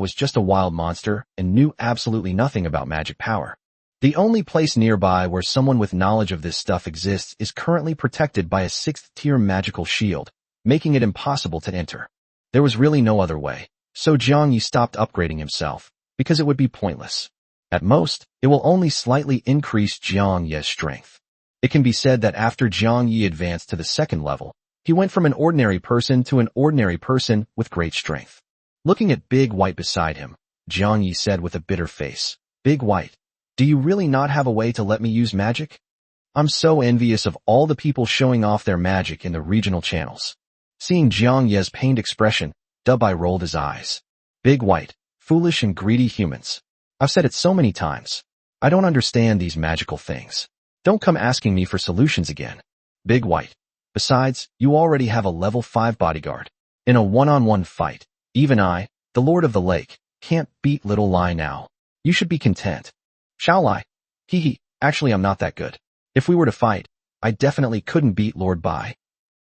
was just a wild monster and knew absolutely nothing about magic power. The only place nearby where someone with knowledge of this stuff exists is currently protected by a 6th-tier magical shield, making it impossible to enter. There was really no other way, so Jiang Yi stopped upgrading himself, because it would be pointless. At most, it will only slightly increase Jiang Yi's strength. It can be said that after Jiang Yi advanced to the second level, he went from an ordinary person to an ordinary person with great strength. Looking at Big White beside him, Jiang Yi said with a bitter face, "Big White, do you really not have a way to let me use magic? I'm so envious of all the people showing off their magic in the regional channels." Seeing Jiang Yi's pained expression, Dabai rolled his eyes. "Big White, foolish and greedy humans. I've said it so many times. I don't understand these magical things. Don't come asking me for solutions again. Big White. Besides, you already have a level 5 bodyguard. In a one-on-one fight, even I, the Lord of the Lake, can't beat Little Lai now. You should be content. Shall Lai? Hee. Actually I'm not that good. If we were to fight, I definitely couldn't beat Lord Bai."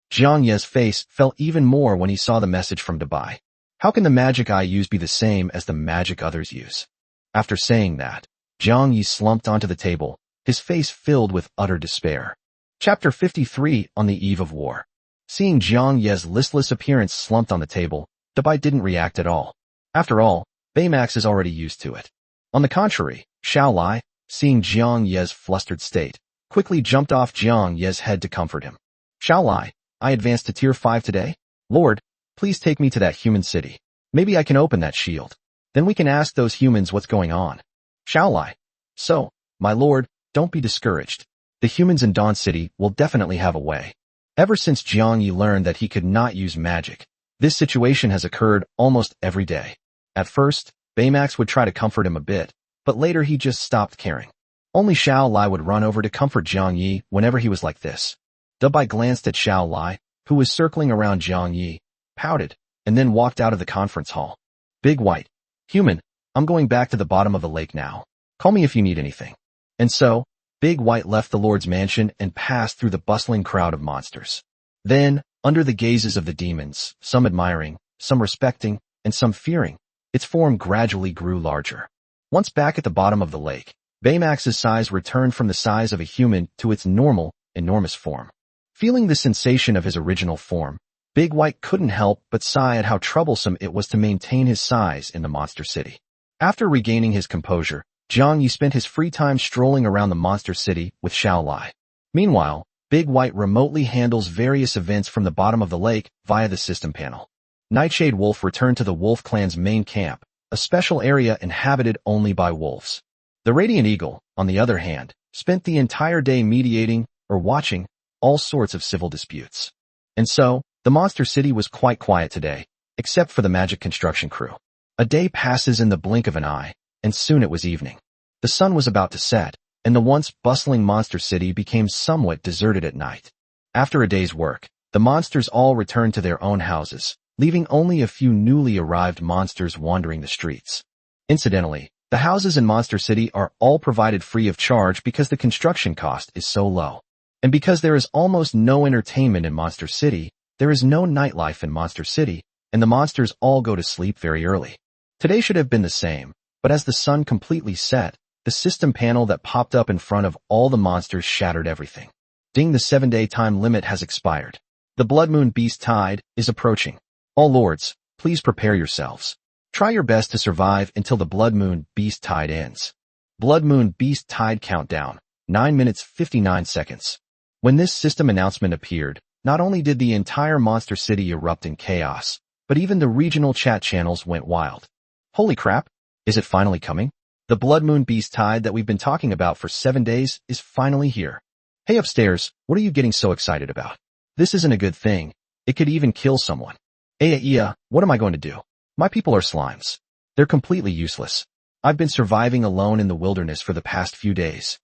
Jiang Yi's face fell even more when he saw the message from Dabai. How can the magic I use be the same as the magic others use? After saying that, Jiang Yi slumped onto the table, his face filled with utter despair. Chapter 53 On the Eve of War. Seeing Jiang Yi's listless appearance slumped on the table, Dabai didn't react at all. After all, Baymax is already used to it. On the contrary, Xiao Lai, seeing Jiang Yi's flustered state, quickly jumped off Jiang Yi's head to comfort him. "Xiao Lai, I advanced to tier 5 today. Lord, please take me to that human city. Maybe I can open that shield. Then we can ask those humans what's going on." Xiao Lai. "So, my lord, don't be discouraged. The humans in Dawn City will definitely have a way." Ever since Jiang Yi learned that he could not use magic, this situation has occurred almost every day. At first, Baymax would try to comfort him a bit, but later he just stopped caring. Only Xiao Lai would run over to comfort Jiang Yi whenever he was like this. Dabai glanced at Xiao Lai, who was circling around Jiang Yi, pouted, and then walked out of the conference hall. "Big White. Human, I'm going back to the bottom of the lake now. Call me if you need anything." And so, Big White left the Lord's mansion and passed through the bustling crowd of monsters. Then, under the gazes of the demons, some admiring, some respecting, and some fearing, its form gradually grew larger. Once back at the bottom of the lake, Baymax's size returned from the size of a human to its normal, enormous form. Feeling the sensation of his original form, Big White couldn't help but sigh at how troublesome it was to maintain his size in the monster city. After regaining his composure, Jiang Yi spent his free time strolling around the monster city with Xiao Lai. Meanwhile, Big White remotely handles various events from the bottom of the lake via the system panel. Nightshade Wolf returned to the Wolf Clan's main camp, a special area inhabited only by wolves. The Radiant Eagle, on the other hand, spent the entire day mediating, or watching, all sorts of civil disputes. And so, the monster city was quite quiet today, except for the magic construction crew. A day passes in the blink of an eye, and soon it was evening. The sun was about to set, and the once bustling monster city became somewhat deserted at night. After a day's work, the monsters all returned to their own houses, leaving only a few newly arrived monsters wandering the streets. Incidentally, the houses in Monster City are all provided free of charge because the construction cost is so low. And because there is almost no entertainment in Monster City, there is no nightlife in Monster City, and the monsters all go to sleep very early. Today should have been the same, but as the sun completely set, the system panel that popped up in front of all the monsters shattered everything. Ding, the 7-day time limit has expired. The Blood Moon Beast Tide is approaching. All lords, please prepare yourselves. Try your best to survive until the Blood Moon Beast Tide ends. Blood Moon Beast Tide countdown, 9 minutes 59 seconds. When this system announcement appeared, not only did the entire Monster City erupt in chaos, but even the regional chat channels went wild. Holy crap! Is it finally coming? The Blood Moon Beast Tide that we've been talking about for 7 days is finally here. Hey upstairs, what are you getting so excited about? This isn't a good thing. It could even kill someone. Yeah, what am I going to do? My people are slimes. They're completely useless. I've been surviving alone in the wilderness for the past few days.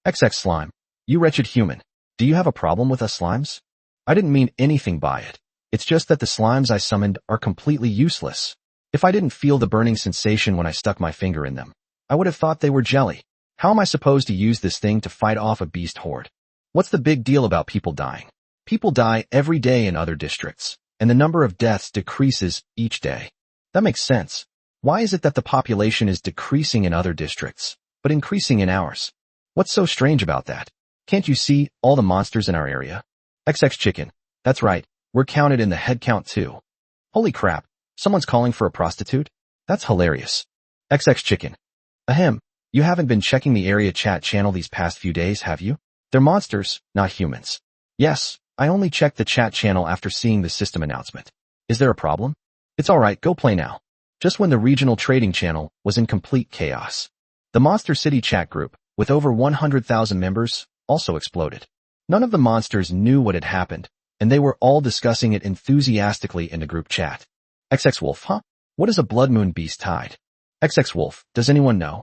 XX slime. You wretched human. Do you have a problem with us slimes? I didn't mean anything by it. It's just that the slimes I summoned are completely useless. If I didn't feel the burning sensation when I stuck my finger in them, I would have thought they were jelly. How am I supposed to use this thing to fight off a beast horde? What's the big deal about people dying? People die every day in other districts, and the number of deaths decreases each day. That makes sense. Why is it that the population is decreasing in other districts, but increasing in ours? What's so strange about that? Can't you see all the monsters in our area? XX chicken. That's right, we're counted in the head count too. Holy crap, someone's calling for a prostitute? That's hilarious. XX chicken. Ahem, you haven't been checking the area chat channel these past few days, have you? They're monsters, not humans. Yes, I only checked the chat channel after seeing the system announcement. Is there a problem? It's alright, go play now. Just when the regional trading channel was in complete chaos. The Monster City chat group, with over 100,000 members, also exploded. None of the monsters knew what had happened, and they were all discussing it enthusiastically in the group chat. XX Wolf, huh? What is a Blood Moon Beast Tide? XX Wolf, does anyone know?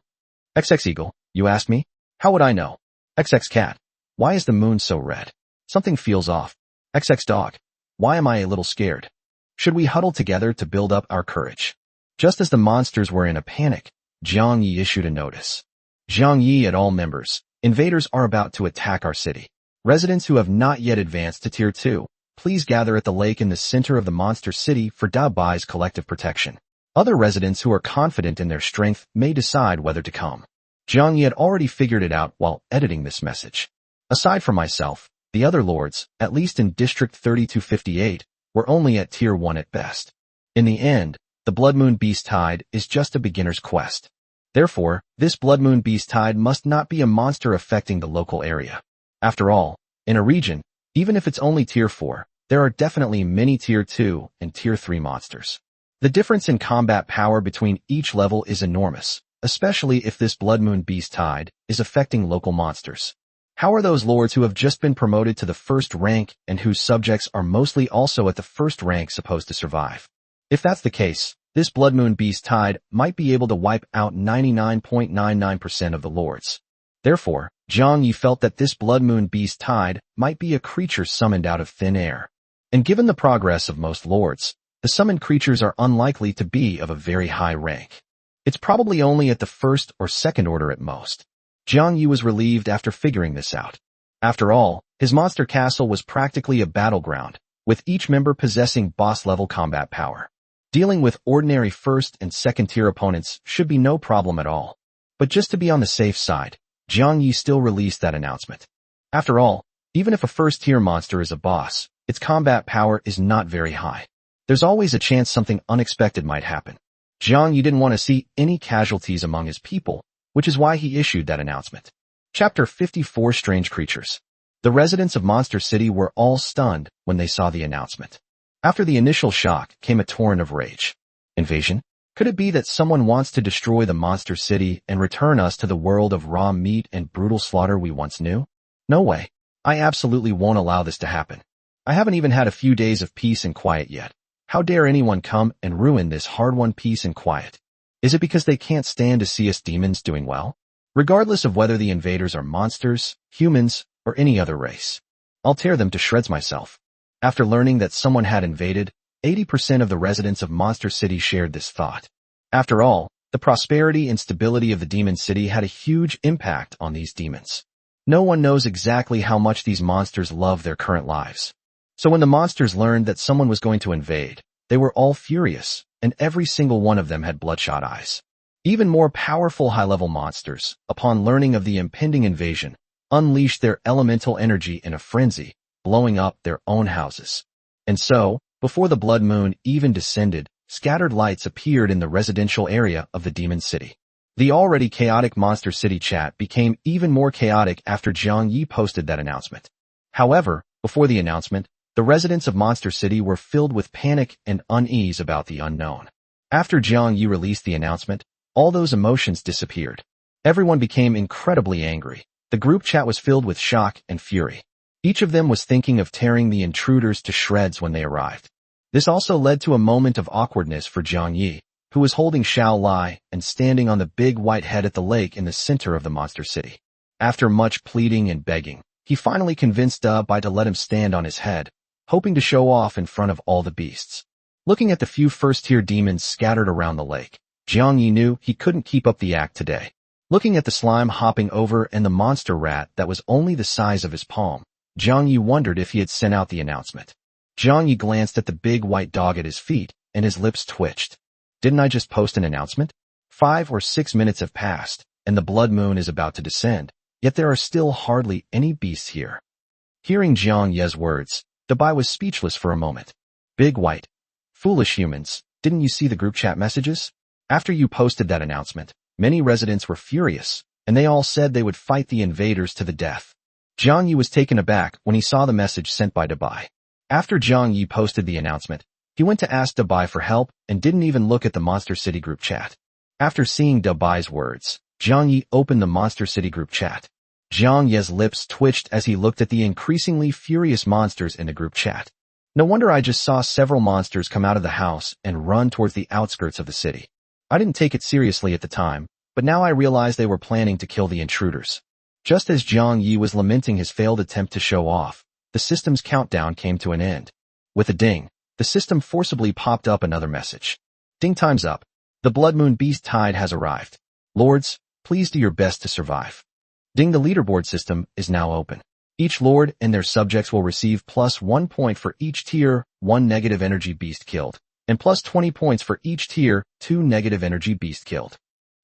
XX Eagle, you asked me? How would I know? XX Cat, why is the moon so red? Something feels off. XX Dog, why am I a little scared? Should we huddle together to build up our courage? Just as the monsters were in a panic, Jiang Yi issued a notice. Jiang Yi at all members, invaders are about to attack our city. Residents who have not yet advanced to Tier 2, please gather at the lake in the center of the Monster City for Da Bai's collective protection. Other residents who are confident in their strength may decide whether to come. Jiang Yi had already figured it out while editing this message. Aside from myself, the other lords, at least in District 3258, were only at Tier 1 at best. In the end, the Blood Moon Beast Tide is just a beginner's quest. Therefore, this Blood Moon Beast Tide must not be a monster affecting the local area. After all, in a region, even if it's only Tier 4, there are definitely many Tier 2 and Tier 3 monsters. The difference in combat power between each level is enormous, especially if this Blood Moon Beast Tide is affecting local monsters. How are those lords who have just been promoted to the first rank and whose subjects are mostly also at the first rank supposed to survive? If that's the case, this Blood Moon Beast Tide might be able to wipe out 99.99% of the lords. Therefore, Jiang Yi felt that this Blood Moon Beast Tide might be a creature summoned out of thin air. And given the progress of most lords, the summoned creatures are unlikely to be of a very high rank. It's probably only at the first or second order at most. Jiang Yi was relieved after figuring this out. After all, his monster castle was practically a battleground, with each member possessing boss-level combat power. Dealing with ordinary first and second-tier opponents should be no problem at all. But just to be on the safe side, Jiang Yi still released that announcement. After all, even if a first-tier monster is a boss, its combat power is not very high. There's always a chance something unexpected might happen. Jiang Yi didn't want to see any casualties among his people, which is why he issued that announcement. Chapter 54 Strange Creatures. The residents of Monster City were all stunned when they saw the announcement. After the initial shock came a torrent of rage. Invasion? Could it be that someone wants to destroy the Monster City and return us to the world of raw meat and brutal slaughter we once knew? No way. I absolutely won't allow this to happen. I haven't even had a few days of peace and quiet yet. How dare anyone come and ruin this hard-won peace and quiet? Is it because they can't stand to see us demons doing well? Regardless of whether the invaders are monsters, humans, or any other race. I'll tear them to shreds myself. After learning that someone had invaded, 80% of the residents of Monster City shared this thought. After all, the prosperity and stability of the demon city had a huge impact on these demons. No one knows exactly how much these monsters love their current lives. So when the monsters learned that someone was going to invade, they were all furious, and every single one of them had bloodshot eyes. Even more powerful high-level monsters, upon learning of the impending invasion, unleashed their elemental energy in a frenzy, blowing up their own houses. And so, before the blood moon even descended, scattered lights appeared in the residential area of the demon city. The already chaotic Monster City chat became even more chaotic after Jiang Yi posted that announcement. However, before the announcement, the residents of Monster City were filled with panic and unease about the unknown. After Jiang Yi released the announcement, all those emotions disappeared. Everyone became incredibly angry. The group chat was filled with shock and fury. Each of them was thinking of tearing the intruders to shreds when they arrived. This also led to a moment of awkwardness for Jiang Yi, who was holding Xiao Lai and standing on the big white head at the lake in the center of the Monster City. After much pleading and begging, he finally convinced Bai to let him stand on his head, hoping to show off in front of all the beasts. Looking at the few first-tier demons scattered around the lake, Jiang Yi knew he couldn't keep up the act today. Looking at the slime hopping over and the monster rat that was only the size of his palm, Jiang Yi wondered if he had sent out the announcement. Jiang Yi glanced at the big white dog at his feet, and his lips twitched. Didn't I just post an announcement? 5 or 6 minutes have passed, and the blood moon is about to descend, yet there are still hardly any beasts here. Hearing Jiang Ye's words, Bai was speechless for a moment. Big white. Foolish humans, didn't you see the group chat messages? After you posted that announcement, many residents were furious, and they all said they would fight the invaders to the death. Jiang Yi was taken aback when he saw the message sent by Bai. After Jiang Yi posted the announcement, he went to ask Bai for help and didn't even look at the Monster City group chat. After seeing Bai's words, Jiang Yi opened the Monster City group chat. Jiang Ye's lips twitched as he looked at the increasingly furious monsters in the group chat. No wonder I just saw several monsters come out of the house and run towards the outskirts of the city. I didn't take it seriously at the time, but now I realize they were planning to kill the intruders. Just as Jiang Yi was lamenting his failed attempt to show off, the system's countdown came to an end. With a ding, the system forcibly popped up another message. Ding, time's up. The Blood Moon Beast Tide has arrived. Lords, please do your best to survive. Ding, the leaderboard system is now open. Each lord and their subjects will receive +1 point for each tier 1 negative energy beast killed, and +20 points for each tier 2 negative energy beast killed.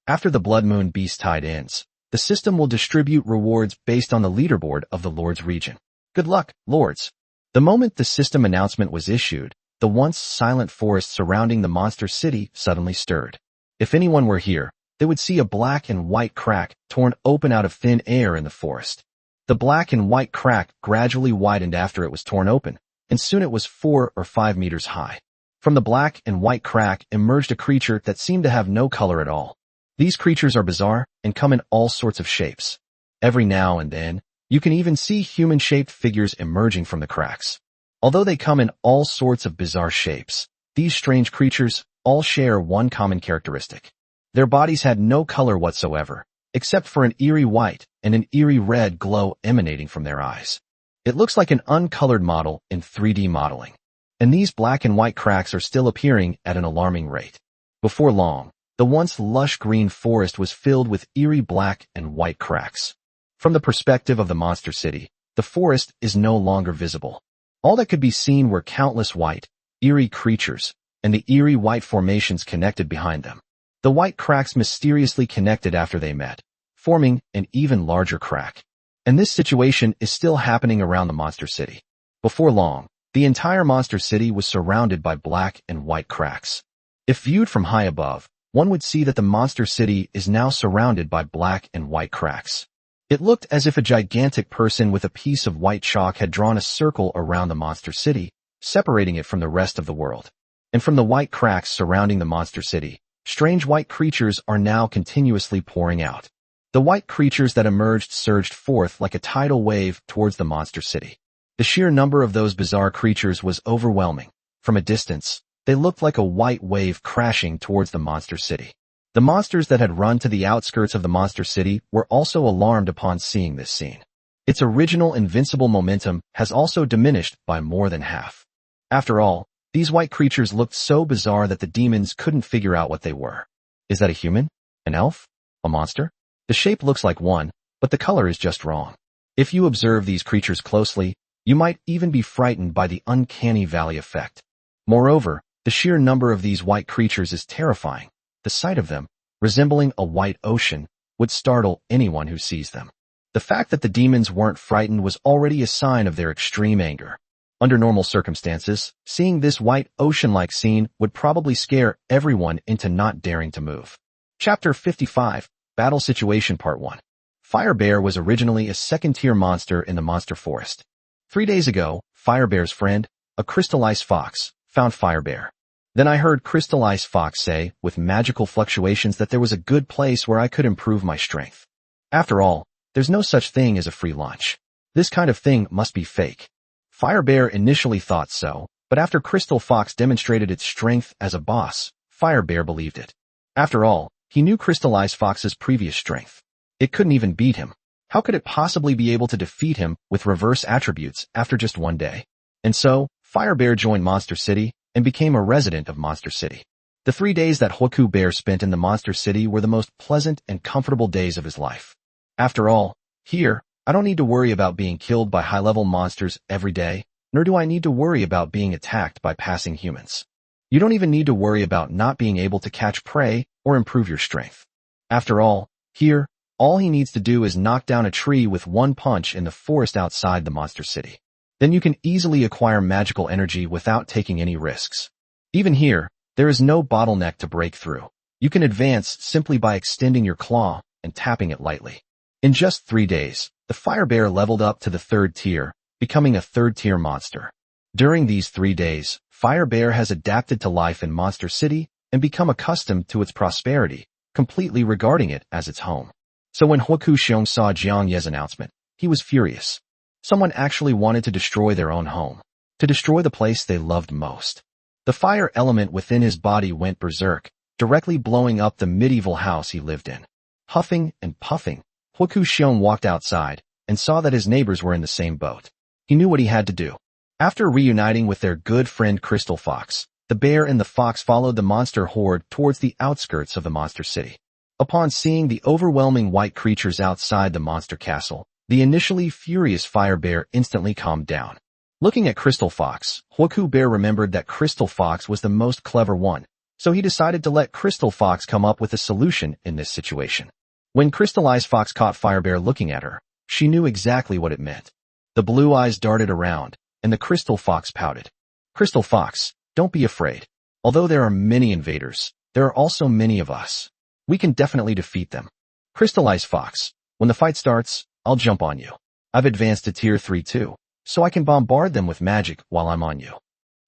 After the Blood Moon Beast Tide ends, the system will distribute rewards based on the leaderboard of the Lord's region. Good luck, Lords. The moment the system announcement was issued, the once silent forest surrounding the Monster City suddenly stirred. If anyone were here, they would see a black and white crack torn open out of thin air in the forest. The black and white crack gradually widened after it was torn open, and soon it was 4 or 5 meters high. From the black and white crack emerged a creature that seemed to have no color at all. These creatures are bizarre and come in all sorts of shapes. Every now and then, you can even see human-shaped figures emerging from the cracks. Although they come in all sorts of bizarre shapes, these strange creatures all share one common characteristic. Their bodies had no color whatsoever, except for an eerie white and an eerie red glow emanating from their eyes. It looks like an uncolored model in 3D modeling. And these black and white cracks are still appearing at an alarming rate. Before long, the once lush green forest was filled with eerie black and white cracks. From the perspective of the Monster City, the forest is no longer visible. All that could be seen were countless white, eerie creatures, and the eerie white formations connected behind them. The white cracks mysteriously connected after they met, forming an even larger crack. And this situation is still happening around the Monster City. Before long, the entire Monster City was surrounded by black and white cracks. If viewed from high above, one would see that the Monster City is now surrounded by black and white cracks. It looked as if a gigantic person with a piece of white chalk had drawn a circle around the Monster City, separating it from the rest of the world. And from the white cracks surrounding the Monster City, strange white creatures are now continuously pouring out. The white creatures that emerged surged forth like a tidal wave towards the Monster City. The sheer number of those bizarre creatures was overwhelming. From a distance, they looked like a white wave crashing towards the Monster City. The monsters that had run to the outskirts of the Monster City were also alarmed upon seeing this scene. Its original invincible momentum has also diminished by more than half. After all, these white creatures looked so bizarre that the demons couldn't figure out what they were. Is that a human? An elf? A monster? The shape looks like one, but the color is just wrong. If you observe these creatures closely, you might even be frightened by the uncanny valley effect. Moreover, the sheer number of these white creatures is terrifying. The sight of them, resembling a white ocean, would startle anyone who sees them. The fact that the demons weren't frightened was already a sign of their extreme anger. Under normal circumstances, seeing this white ocean-like scene would probably scare everyone into not daring to move. Chapter 55, Battle Situation Part 1. Fire Bear was originally a second-tier monster in the monster forest. 3 days ago, Fire Bear's friend, a crystal ice fox, found Fire Bear. Then I heard Crystal Ice Fox say, with magical fluctuations, that there was a good place where I could improve my strength. After all, there's no such thing as a free lunch. This kind of thing must be fake. Fire Bear initially thought so, but after Crystal Fox demonstrated its strength as a boss, Fire Bear believed it. After all, he knew Crystal Ice Fox's previous strength. It couldn't even beat him. How could it possibly be able to defeat him with reverse attributes after just one day? And so, Fire Bear joined Monster City and became a resident of Monster City. The 3 days that Hoku Bear spent in the Monster City were the most pleasant and comfortable days of his life. After all, here, I don't need to worry about being killed by high-level monsters every day, nor do I need to worry about being attacked by passing humans. You don't even need to worry about not being able to catch prey or improve your strength. After all, here, all he needs to do is knock down a tree with one punch in the forest outside the Monster City. Then you can easily acquire magical energy without taking any risks. Even here, there is no bottleneck to break through. You can advance simply by extending your claw and tapping it lightly. In just 3 days, the Fire Bear leveled up to the 3rd tier, becoming a 3rd-tier monster. During these 3 days, Fire Bear has adapted to life in Monster City and become accustomed to its prosperity, completely regarding it as its home. So when Hoku Xiong saw Jiang Ye's announcement, he was furious. Someone actually wanted to destroy their own home, to destroy the place they loved most. The fire element within his body went berserk, directly blowing up the medieval house he lived in. Huffing and puffing, Hoku Xiong walked outside and saw that his neighbors were in the same boat. He knew what he had to do. After reuniting with their good friend Crystal Fox, the bear and the fox followed the monster horde towards the outskirts of the Monster City. Upon seeing the overwhelming white creatures outside the monster castle, the initially furious Fire Bear instantly calmed down. Looking at Crystal Fox, Hoku Bear remembered that Crystal Fox was the most clever one, so he decided to let Crystal Fox come up with a solution in this situation. When Crystal Ice Fox caught Fire Bear looking at her, she knew exactly what it meant. The blue eyes darted around, and the Crystal Fox pouted. Crystal Fox, don't be afraid. Although there are many invaders, there are also many of us. We can definitely defeat them. Crystal Ice Fox, when the fight starts, I'll jump on you. I've advanced to tier 3 too, so I can bombard them with magic while I'm on you.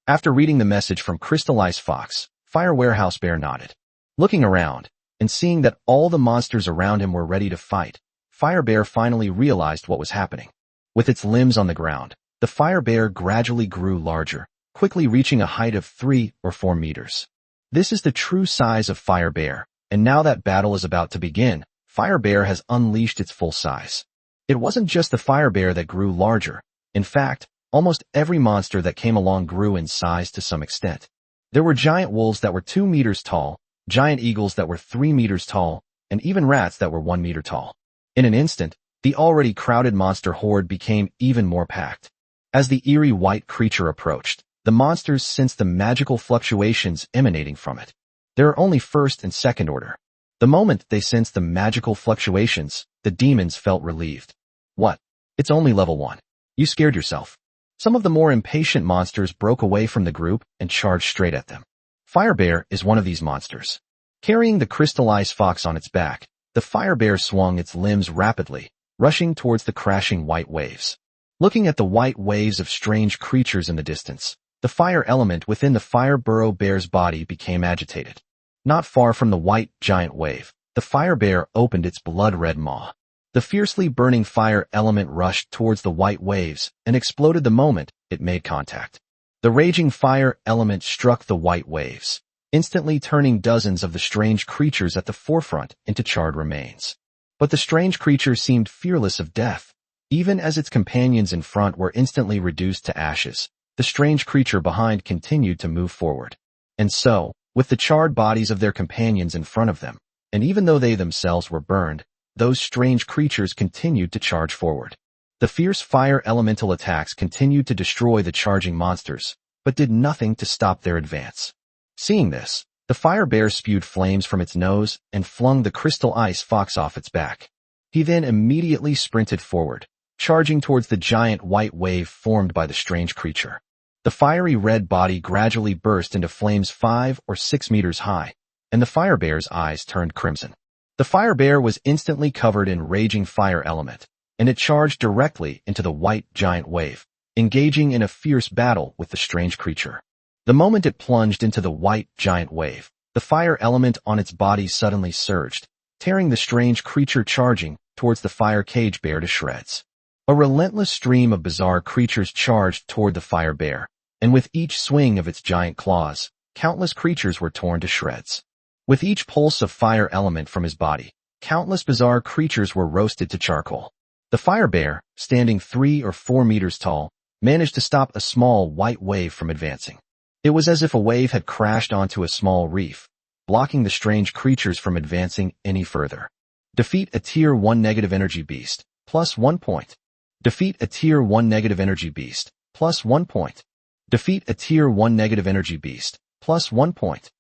After reading the message from Crystal Ice Fox, Fire Warehouse Bear nodded. Looking around, and seeing that all the monsters around him were ready to fight, Fire Bear finally realized what was happening. With its limbs on the ground, the Fire Bear gradually grew larger, quickly reaching a height of 3 or 4 meters. This is the true size of Fire Bear, and now that battle is about to begin, Fire Bear has unleashed its full size. It wasn't just the Fire Bear that grew larger. In fact, almost every monster that came along grew in size to some extent. There were giant wolves that were 2 meters tall, giant eagles that were 3 meters tall, and even rats that were 1 meter tall. In an instant, the already crowded monster horde became even more packed. As the eerie white creature approached, the monsters sensed the magical fluctuations emanating from it. There are only first and second order. The moment they sensed the magical fluctuations, the demons felt relieved. What? It's only level 1. You scared yourself. Some of the more impatient monsters broke away from the group and charged straight at them. Fire Bear is one of these monsters. Carrying the Crystal Ice Fox on its back, the Fire Bear swung its limbs rapidly, rushing towards the crashing white waves. Looking at the white waves of strange creatures in the distance, the fire element within the Fire Burrow Bear's body became agitated. Not far from the white giant wave, the Fire Bear opened its blood-red maw. The fiercely burning fire element rushed towards the white waves and exploded the moment it made contact. The raging fire element struck the white waves, instantly turning dozens of the strange creatures at the forefront into charred remains. But the strange creatures seemed fearless of death. Even as its companions in front were instantly reduced to ashes, the strange creature behind continued to move forward. And so, with the charred bodies of their companions in front of them, and even though they themselves were burned, those strange creatures continued to charge forward. The fierce fire elemental attacks continued to destroy the charging monsters, but did nothing to stop their advance. Seeing this, the fire bear spewed flames from its nose and flung the crystal ice fox off its back. He then immediately sprinted forward, charging towards the giant white wave formed by the strange creature. The fiery red body gradually burst into flames 5 or 6 meters high, and the fire bear's eyes turned crimson. The fire bear was instantly covered in raging fire element, and it charged directly into the white giant wave, engaging in a fierce battle with the strange creature. The moment it plunged into the white giant wave, the fire element on its body suddenly surged, tearing the strange creature charging towards the fire cage bear to shreds. A relentless stream of bizarre creatures charged toward the fire bear, and with each swing of its giant claws, countless creatures were torn to shreds. With each pulse of fire element from his body, countless bizarre creatures were roasted to charcoal. The fire bear, standing 3 or 4 meters tall, managed to stop a small white wave from advancing. It was as if a wave had crashed onto a small reef, blocking the strange creatures from advancing any further. Defeat a Tier 1 negative energy beast, plus 1 point. Defeat a Tier 1 negative energy beast, plus 1 point. Defeat a Tier 1 negative energy beast, plus 1 point.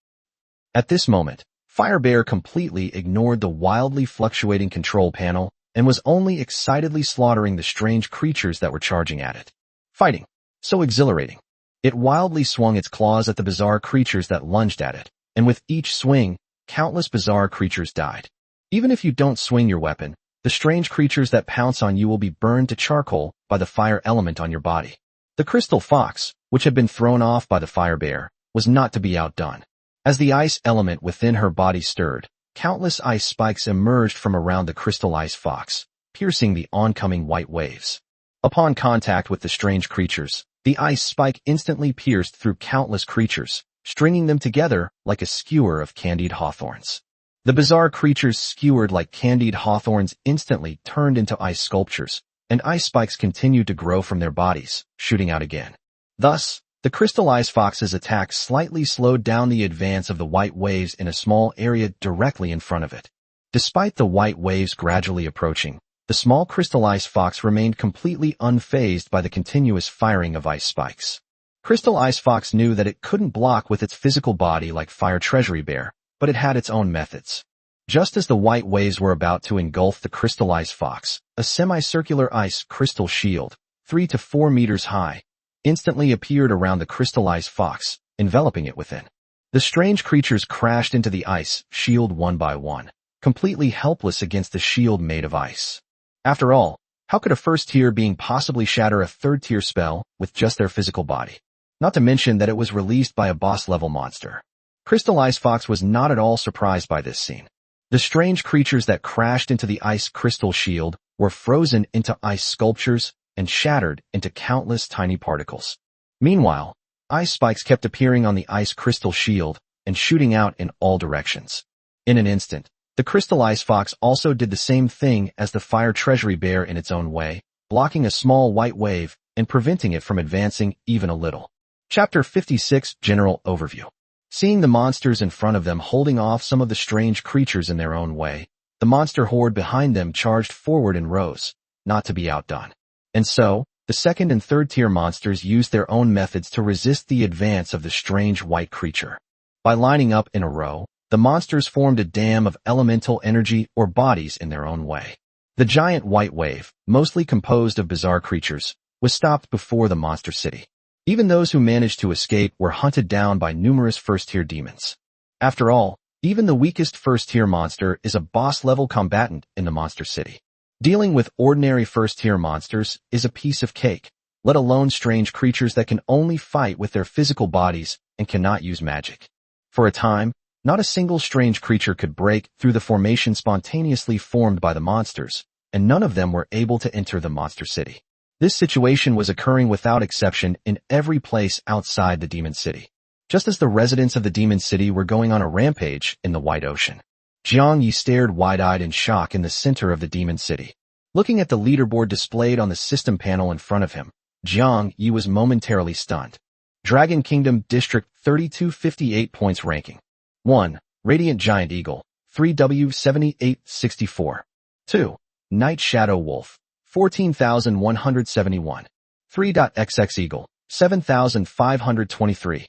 At this moment, Fire Bear completely ignored the wildly fluctuating control panel and was only excitedly slaughtering the strange creatures that were charging at it. Fighting. So exhilarating. It wildly swung its claws at the bizarre creatures that lunged at it, and with each swing, countless bizarre creatures died. Even if you don't swing your weapon, the strange creatures that pounce on you will be burned to charcoal by the fire element on your body. The crystal fox, which had been thrown off by the fire bear, was not to be outdone. As the ice element within her body stirred, countless ice spikes emerged from around the crystal ice fox, piercing the oncoming white waves. Upon contact with the strange creatures, the ice spike instantly pierced through countless creatures, stringing them together like a skewer of candied hawthorns. The bizarre creatures skewered like candied hawthorns instantly turned into ice sculptures, and ice spikes continued to grow from their bodies, shooting out again. Thus, the crystal ice fox's attack slightly slowed down the advance of the white waves in a small area directly in front of it. Despite the white waves gradually approaching, the small crystal ice fox remained completely unfazed by the continuous firing of ice spikes. Crystal ice fox knew that it couldn't block with its physical body like Fire Treasury Bear, but it had its own methods. Just as the white waves were about to engulf the crystal ice fox, a semicircular ice crystal shield, 3 to 4 meters high, instantly appeared around the crystal ice fox, enveloping it within. The strange creatures crashed into the ice shield one by one, completely helpless against the shield made of ice. After all, how could a first-tier being possibly shatter a third-tier spell with just their physical body? Not to mention that it was released by a boss-level monster. Crystal Ice Fox was not at all surprised by this scene. The strange creatures that crashed into the ice crystal shield were frozen into ice sculptures and shattered into countless tiny particles. Meanwhile, ice spikes kept appearing on the ice crystal shield and shooting out in all directions. In an instant, the crystal ice fox also did the same thing as the Fire Treasury Bear in its own way, blocking a small white wave and preventing it from advancing even a little. Chapter 56 General Overview. Seeing the monsters in front of them holding off some of the strange creatures in their own way, the monster horde behind them charged forward in rows, not to be outdone. And so, the second and third tier monsters used their own methods to resist the advance of the strange white creature. By lining up in a row, the monsters formed a dam of elemental energy or bodies in their own way. The giant white wave, mostly composed of bizarre creatures, was stopped before the monster city. Even those who managed to escape were hunted down by numerous first-tier demons. After all, even the weakest first-tier monster is a boss-level combatant in the monster city. Dealing with ordinary first-tier monsters is a piece of cake, let alone strange creatures that can only fight with their physical bodies and cannot use magic. For a time, not a single strange creature could break through the formation spontaneously formed by the monsters, and none of them were able to enter the monster city. This situation was occurring without exception in every place outside the demon city. Just as the residents of the demon city were going on a rampage in the White Ocean. Jiang Yi stared wide-eyed in shock in the center of the demon city. Looking at the leaderboard displayed on the system panel in front of him, Jiang Yi was momentarily stunned. Dragon Kingdom District 3258 points ranking. 1. Radiant Giant Eagle, 3W 7864. 2. Night Shadow Wolf, 14,171. 3.XX Eagle, 7,523.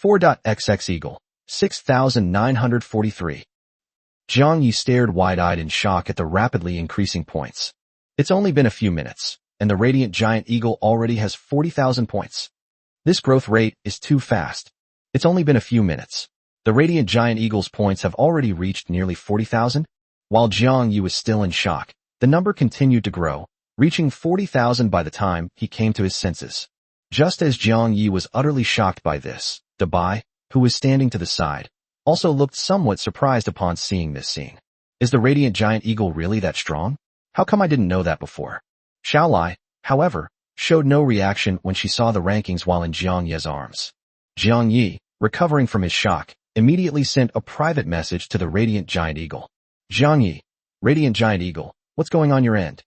4.XX Eagle, 6,943. Jiang Yi stared wide-eyed in shock at the rapidly increasing points. It's only been a few minutes, and the Radiant Giant Eagle already has 40,000 points. This growth rate is too fast. It's only been a few minutes. The Radiant Giant Eagle's points have already reached nearly 40,000. While Jiang Yi was still in shock, the number continued to grow, reaching 40,000 by the time he came to his senses. Just as Jiang Yi was utterly shocked by this, Dabai, who was standing to the side, also looked somewhat surprised upon seeing this scene. Is the Radiant Giant Eagle really that strong? How come I didn't know that before? Xiaolai, however, showed no reaction when she saw the rankings while in Jiang Yi's arms. Jiang Yi, recovering from his shock, immediately sent a private message to the Radiant Giant Eagle. Jiang Yi, Radiant Giant Eagle, what's going on your end?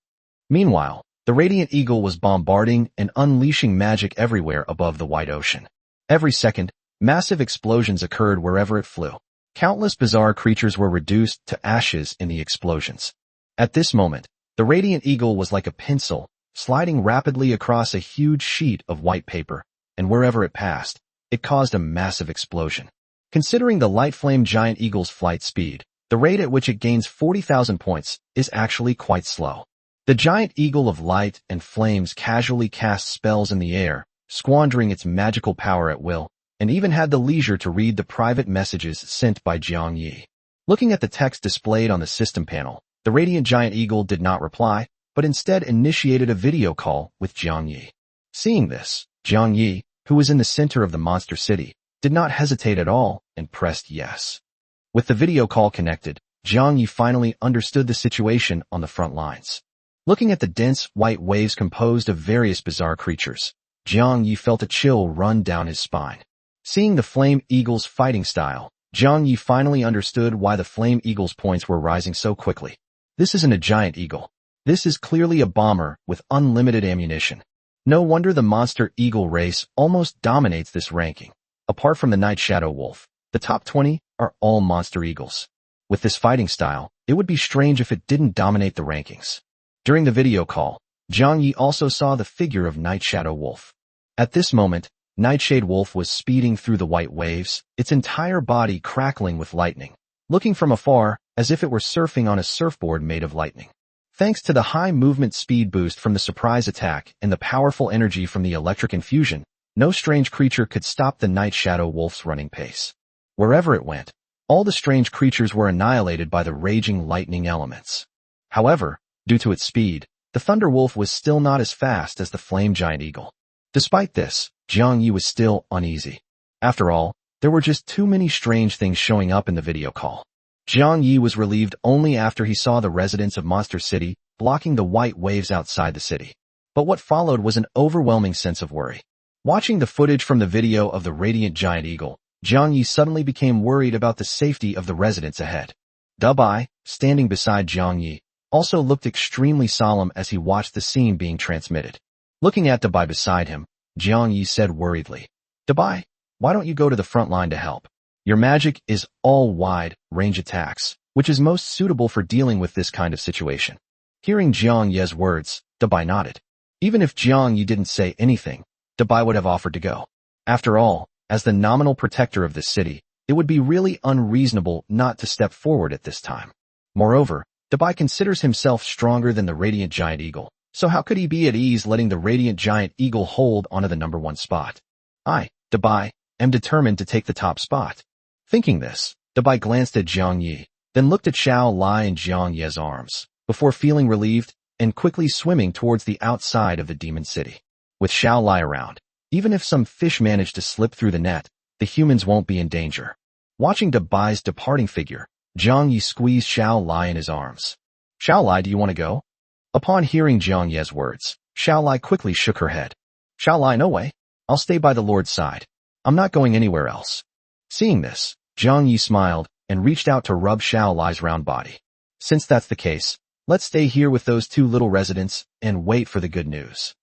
Meanwhile, the Radiant Eagle was bombarding and unleashing magic everywhere above the wide ocean. Every second, massive explosions occurred wherever it flew. Countless bizarre creatures were reduced to ashes in the explosions. At this moment, the Radiant Eagle was like a pencil, sliding rapidly across a huge sheet of white paper, and wherever it passed, it caused a massive explosion. Considering the Light Flame Giant Eagle's flight speed, the rate at which it gains 40,000 points is actually quite slow. The Giant Eagle of Light and Flames casually cast spells in the air, squandering its magical power at will, and even had the leisure to read the private messages sent by Jiang Yi. Looking at the text displayed on the system panel, the Radiant Giant Eagle did not reply, but instead initiated a video call with Jiang Yi. Seeing this, Jiang Yi, who was in the center of the monster city, did not hesitate at all and pressed yes. With the video call connected, Jiang Yi finally understood the situation on the front lines. Looking at the dense white waves composed of various bizarre creatures, Jiang Yi felt a chill run down his spine. Seeing the Flame Eagle's fighting style, Jiang Yi finally understood why the Flame Eagle's points were rising so quickly. This isn't a giant eagle. This is clearly a bomber with unlimited ammunition. No wonder the monster eagle race almost dominates this ranking. Apart from the Night Shadow Wolf, the top 20 are all monster eagles. With this fighting style, it would be strange if it didn't dominate the rankings. During the video call, Jiang Yi also saw the figure of Night Shadow Wolf. At this moment, Nightshade Wolf was speeding through the white waves, its entire body crackling with lightning, looking from afar as if it were surfing on a surfboard made of lightning. Thanks to the high movement speed boost from the surprise attack and the powerful energy from the electric infusion, no strange creature could stop the Night Shadow Wolf's running pace. Wherever it went, all the strange creatures were annihilated by the raging lightning elements. However, due to its speed, the Thunder Wolf was still not as fast as the Flame Giant Eagle. Despite this, Jiang Yi was still uneasy. After all, there were just too many strange things showing up in the video call. Jiang Yi was relieved only after he saw the residents of Monster City blocking the white waves outside the city. But what followed was an overwhelming sense of worry. Watching the footage from the video of the Radiant Giant Eagle, Jiang Yi suddenly became worried about the safety of the residents ahead. Dabai, standing beside Jiang Yi, also looked extremely solemn as he watched the scene being transmitted. Looking at Dabai beside him, Jiang Yi said worriedly, "Dabai, why don't you go to the front line to help? Your magic is all wide-range attacks, which is most suitable for dealing with this kind of situation." Hearing Jiang Yi's words, Dabai nodded. Even if Jiang Yi didn't say anything, Dabai would have offered to go. After all, as the nominal protector of this city, it would be really unreasonable not to step forward at this time. Moreover, Dabai considers himself stronger than the Radiant Giant Eagle, so how could he be at ease letting the Radiant Giant Eagle hold onto the number 1 spot? I, Dabai, am determined to take the top spot. Thinking this, Dabai glanced at Jiang Yi, then looked at Xiao Lai in Jiang Yi's arms, before feeling relieved and quickly swimming towards the outside of the demon city. With Xiao Lai around, even if some fish manage to slip through the net, the humans won't be in danger. Watching Dabai's departing figure, Jiang Yi squeezed Xiao Lai in his arms. "Xiao Lai, do you want to go?" Upon hearing Jiang Yi's words, Xiao Lai quickly shook her head. "Xiao Lai, no way. I'll stay by the Lord's side. I'm not going anywhere else." Seeing this, Jiang Yi smiled and reached out to rub Xiao Lai's round body. Since that's the case, Let's stay here with those two little residents and wait for the good news.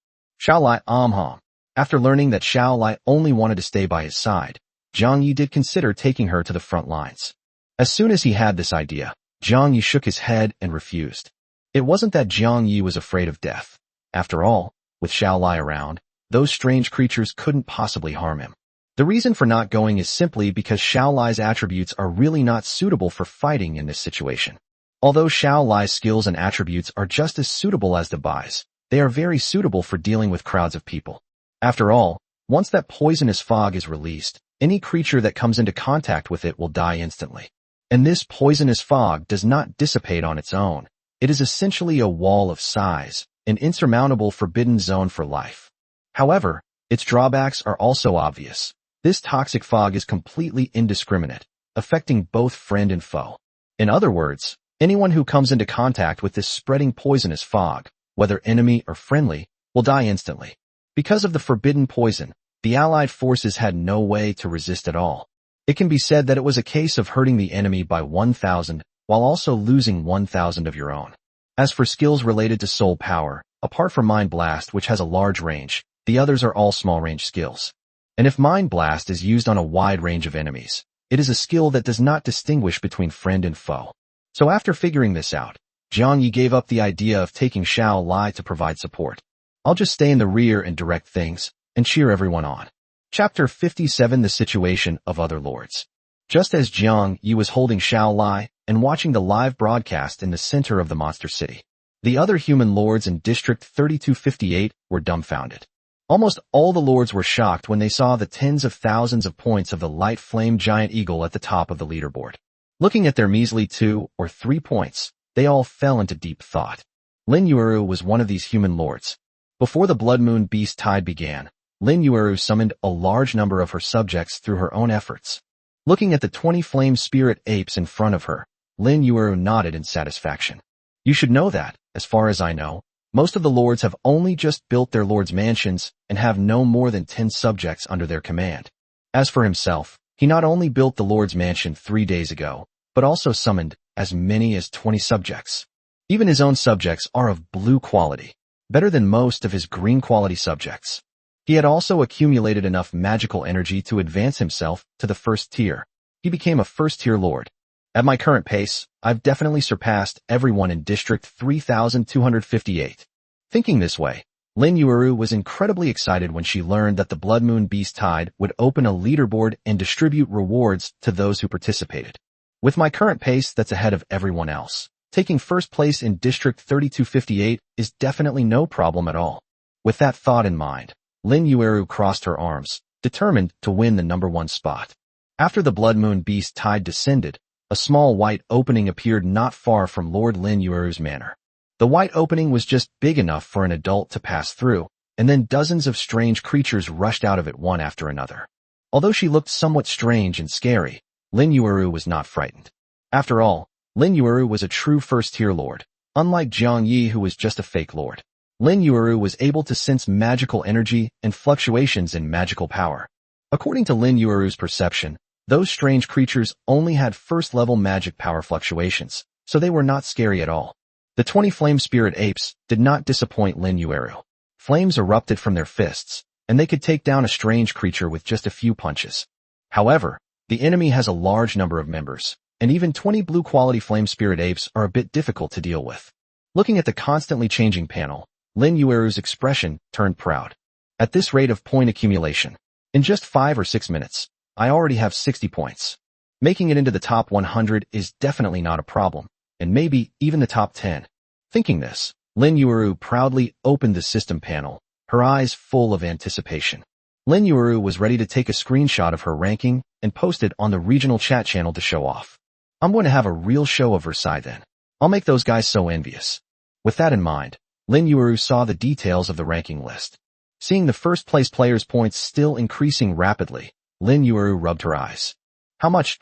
Xiao Lai Amham. After learning that Xiao Lai only wanted to stay by his side, Zhang Yi did consider taking her to the front lines. As soon as he had this idea, Zhang Yi shook his head and refused. It wasn't that Zhang Yi was afraid of death. After all, with Xiao Lai around, those strange creatures couldn't possibly harm him. The reason for not going is simply because Xiao Lai's attributes are really not suitable for fighting in this situation. Although Xiao Lai's skills and attributes are just as suitable as the Bai's, they are very suitable for dealing with crowds of people. After all, once that poisonous fog is released, any creature that comes into contact with it will die instantly. And this poisonous fog does not dissipate on its own. It is essentially a wall of size, an insurmountable forbidden zone for life. However, its drawbacks are also obvious. This toxic fog is completely indiscriminate, affecting both friend and foe. In other words, anyone who comes into contact with this spreading poisonous fog, whether enemy or friendly, will die instantly. Because of the forbidden poison, the Allied forces had no way to resist at all. It can be said that it was a case of hurting the enemy by 1,000, while also losing 1,000 of your own. As for skills related to soul power, apart from Mind Blast, which has a large range, the others are all small-range skills. And if Mind Blast is used on a wide range of enemies, it is a skill that does not distinguish between friend and foe. So after figuring this out, Zhang Yi gave up the idea of taking Xiao Lai to provide support. I'll just stay in the rear and direct things, and cheer everyone on. Chapter 57: The Situation of Other Lords. Just as Zhang Yi was holding Xiao Lai and watching the live broadcast in the center of the monster city, the other human lords in District 3258 were dumbfounded. Almost all the lords were shocked when they saw the tens of thousands of points of the light flame giant eagle at the top of the leaderboard. Looking at their measly 2 or 3 points, they all fell into deep thought. Lin Yueru was one of these human lords. Before the Blood Moon Beast Tide began, Lin Yueru summoned a large number of her subjects through her own efforts. Looking at the 20 flame spirit apes in front of her, Lin Yueru nodded in satisfaction. You should know that, as far as I know, most of the lords have only just built their lords' mansions and have no more than 10 subjects under their command. As for himself, he not only built the lord's mansion 3 days ago, but also summoned as many as 20 subjects. Even his own subjects are of blue quality, better than most of his green quality subjects. He had also accumulated enough magical energy to advance himself to the first tier. He became a first-tier lord. At my current pace, I've definitely surpassed everyone in District 3258. Thinking this way, Lin Yueru was incredibly excited when she learned that the Blood Moon Beast Tide would open a leaderboard and distribute rewards to those who participated. With my current pace that's ahead of everyone else, taking first place in District 3258 is definitely no problem at all. With that thought in mind, Lin Yueru crossed her arms, determined to win the #1 spot. After the Blood Moon Beast Tide descended, a small white opening appeared not far from Lord Lin Yueru's manor. The white opening was just big enough for an adult to pass through, and then dozens of strange creatures rushed out of it one after another. Although she looked somewhat strange and scary, Lin Yueru was not frightened. After all, Lin Yueru was a true first-tier lord, unlike Zhang Yi, who was just a fake lord. Lin Yueru was able to sense magical energy and fluctuations in magical power. According to Lin Yueru's perception, those strange creatures only had first-level magic power fluctuations, so they were not scary at all. The 20 flame spirit apes did not disappoint Lin Yueru. Flames erupted from their fists, and they could take down a strange creature with just a few punches. However, the enemy has a large number of members, and even 20 blue-quality flame spirit apes are a bit difficult to deal with. Looking at the constantly changing panel, Lin Yueru's expression turned proud. At this rate of point accumulation, in just 5 or 6 minutes, I already have 60 points. Making it into the top 100 is definitely not a problem, and maybe even the top 10. Thinking this, Lin Yueru proudly opened the system panel, her eyes full of anticipation. Lin Yueru was ready to take a screenshot of her ranking and post it on the regional chat channel to show off. I'm going to have a real show of Versailles then. I'll make those guys so envious. With that in mind, Lin Yueru saw the details of the ranking list. Seeing the first-place players' points still increasing rapidly, Lin Yueru rubbed her eyes. How much?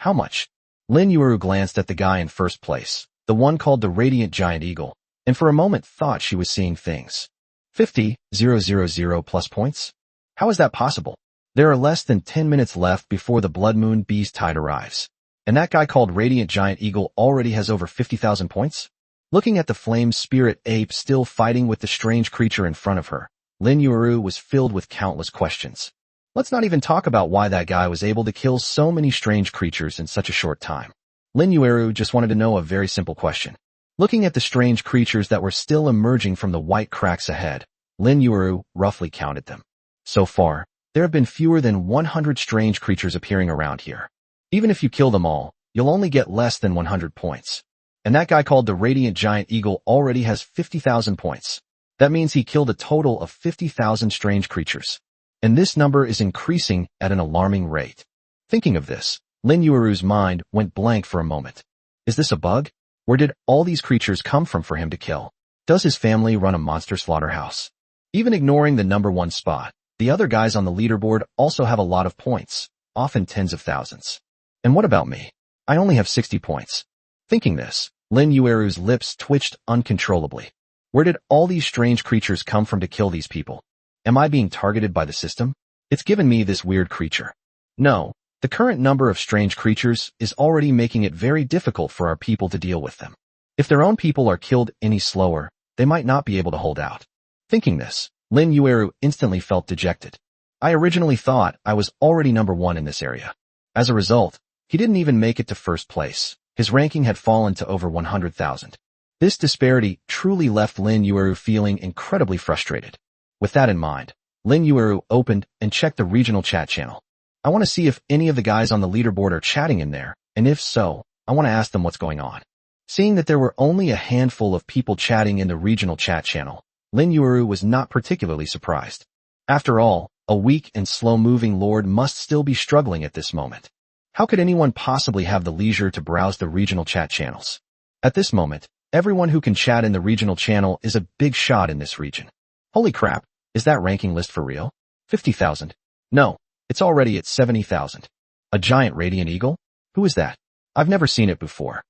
Lin Yueru glanced at the guy in first place, the one called the Radiant Giant Eagle, and for a moment thought she was seeing things. 50,000 plus points? How is that possible? There are less than 10 minutes left before the Blood Moon Beast Tide arrives. And that guy called Radiant Giant Eagle already has over 50,000 points? Looking at the flame spirit ape still fighting with the strange creature in front of her, Lin Yueru was filled with countless questions. Let's not even talk about why that guy was able to kill so many strange creatures in such a short time. Lin Yueru just wanted to know a very simple question. Looking at the strange creatures that were still emerging from the white cracks ahead, Lin Yueru roughly counted them. So far, there have been fewer than 100 strange creatures appearing around here. Even if you kill them all, you'll only get less than 100 points. And that guy called the Radiant Giant Eagle already has 50,000 points. That means he killed a total of 50,000 strange creatures. And this number is increasing at an alarming rate. Thinking of this, Lin Yueru's mind went blank for a moment. Is this a bug? Where did all these creatures come from for him to kill? Does his family run a monster slaughterhouse? Even ignoring the number 1 spot, the other guys on the leaderboard also have a lot of points, often tens of thousands. And what about me? I only have 60 points. Thinking this, Lin Yueru's lips twitched uncontrollably. Where did all these strange creatures come from to kill these people? Am I being targeted by the system? It's given me this weird creature. No. The current number of strange creatures is already making it very difficult for our people to deal with them. If their own people are killed any slower, they might not be able to hold out. Thinking this, Lin Yueru instantly felt dejected. I originally thought I was already number 1 in this area. As a result, he didn't even make it to first place. His ranking had fallen to over 100,000. This disparity truly left Lin Yueru feeling incredibly frustrated. With that in mind, Lin Yueru opened and checked the regional chat channel. I want to see if any of the guys on the leaderboard are chatting in there, and if so, I want to ask them what's going on. Seeing that there were only a handful of people chatting in the regional chat channel, Lin Yueru was not particularly surprised. After all, a weak and slow-moving lord must still be struggling at this moment. How could anyone possibly have the leisure to browse the regional chat channels? At this moment, everyone who can chat in the regional channel is a big shot in this region. Holy crap, is that ranking list for real? 50,000? No. It's already at 70,000. A giant radiant eagle? Who is that? I've never seen it before.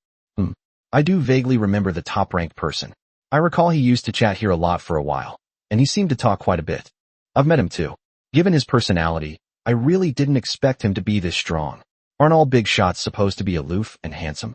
I do vaguely remember the top-ranked person. I recall he used to chat here a lot for a while, and he seemed to talk quite a bit. I've met him too. Given his personality, I really didn't expect him to be this strong. Aren't all big shots supposed to be aloof and handsome?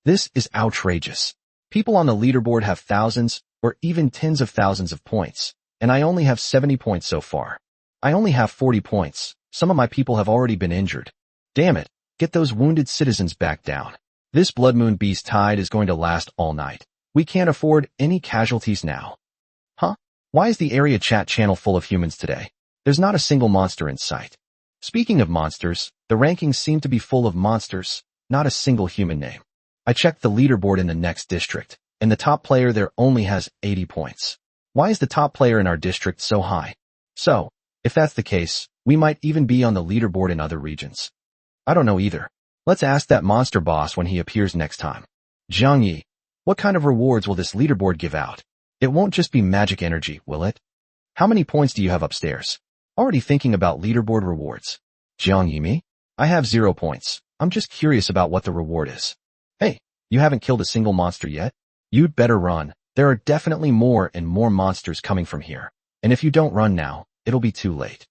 This is outrageous. People on the leaderboard have thousands, or even tens of thousands of points, and I only have 70 points so far. I only have 40 points. Some of my people have already been injured. Damn it, get those wounded citizens back down. This Blood Moon Beast tide is going to last all night. We can't afford any casualties now. Huh? Why is the area chat channel full of humans today? There's not a single monster in sight. Speaking of monsters, the rankings seem to be full of monsters, not a single human name. I checked the leaderboard in the next district, and the top player there only has 80 points. Why is the top player in our district so high? So, if that's the case, we might even be on the leaderboard in other regions. I don't know either. Let's ask that monster boss when he appears next time. Jiang Yi, what kind of rewards will this leaderboard give out? It won't just be magic energy, will it? How many points do you have upstairs? Already thinking about leaderboard rewards. Jiang Yi, me? I have 0 points. I'm just curious about what the reward is. Hey, you haven't killed a single monster yet? You'd better run. There are definitely more and more monsters coming from here. And if you don't run now, it'll be too late.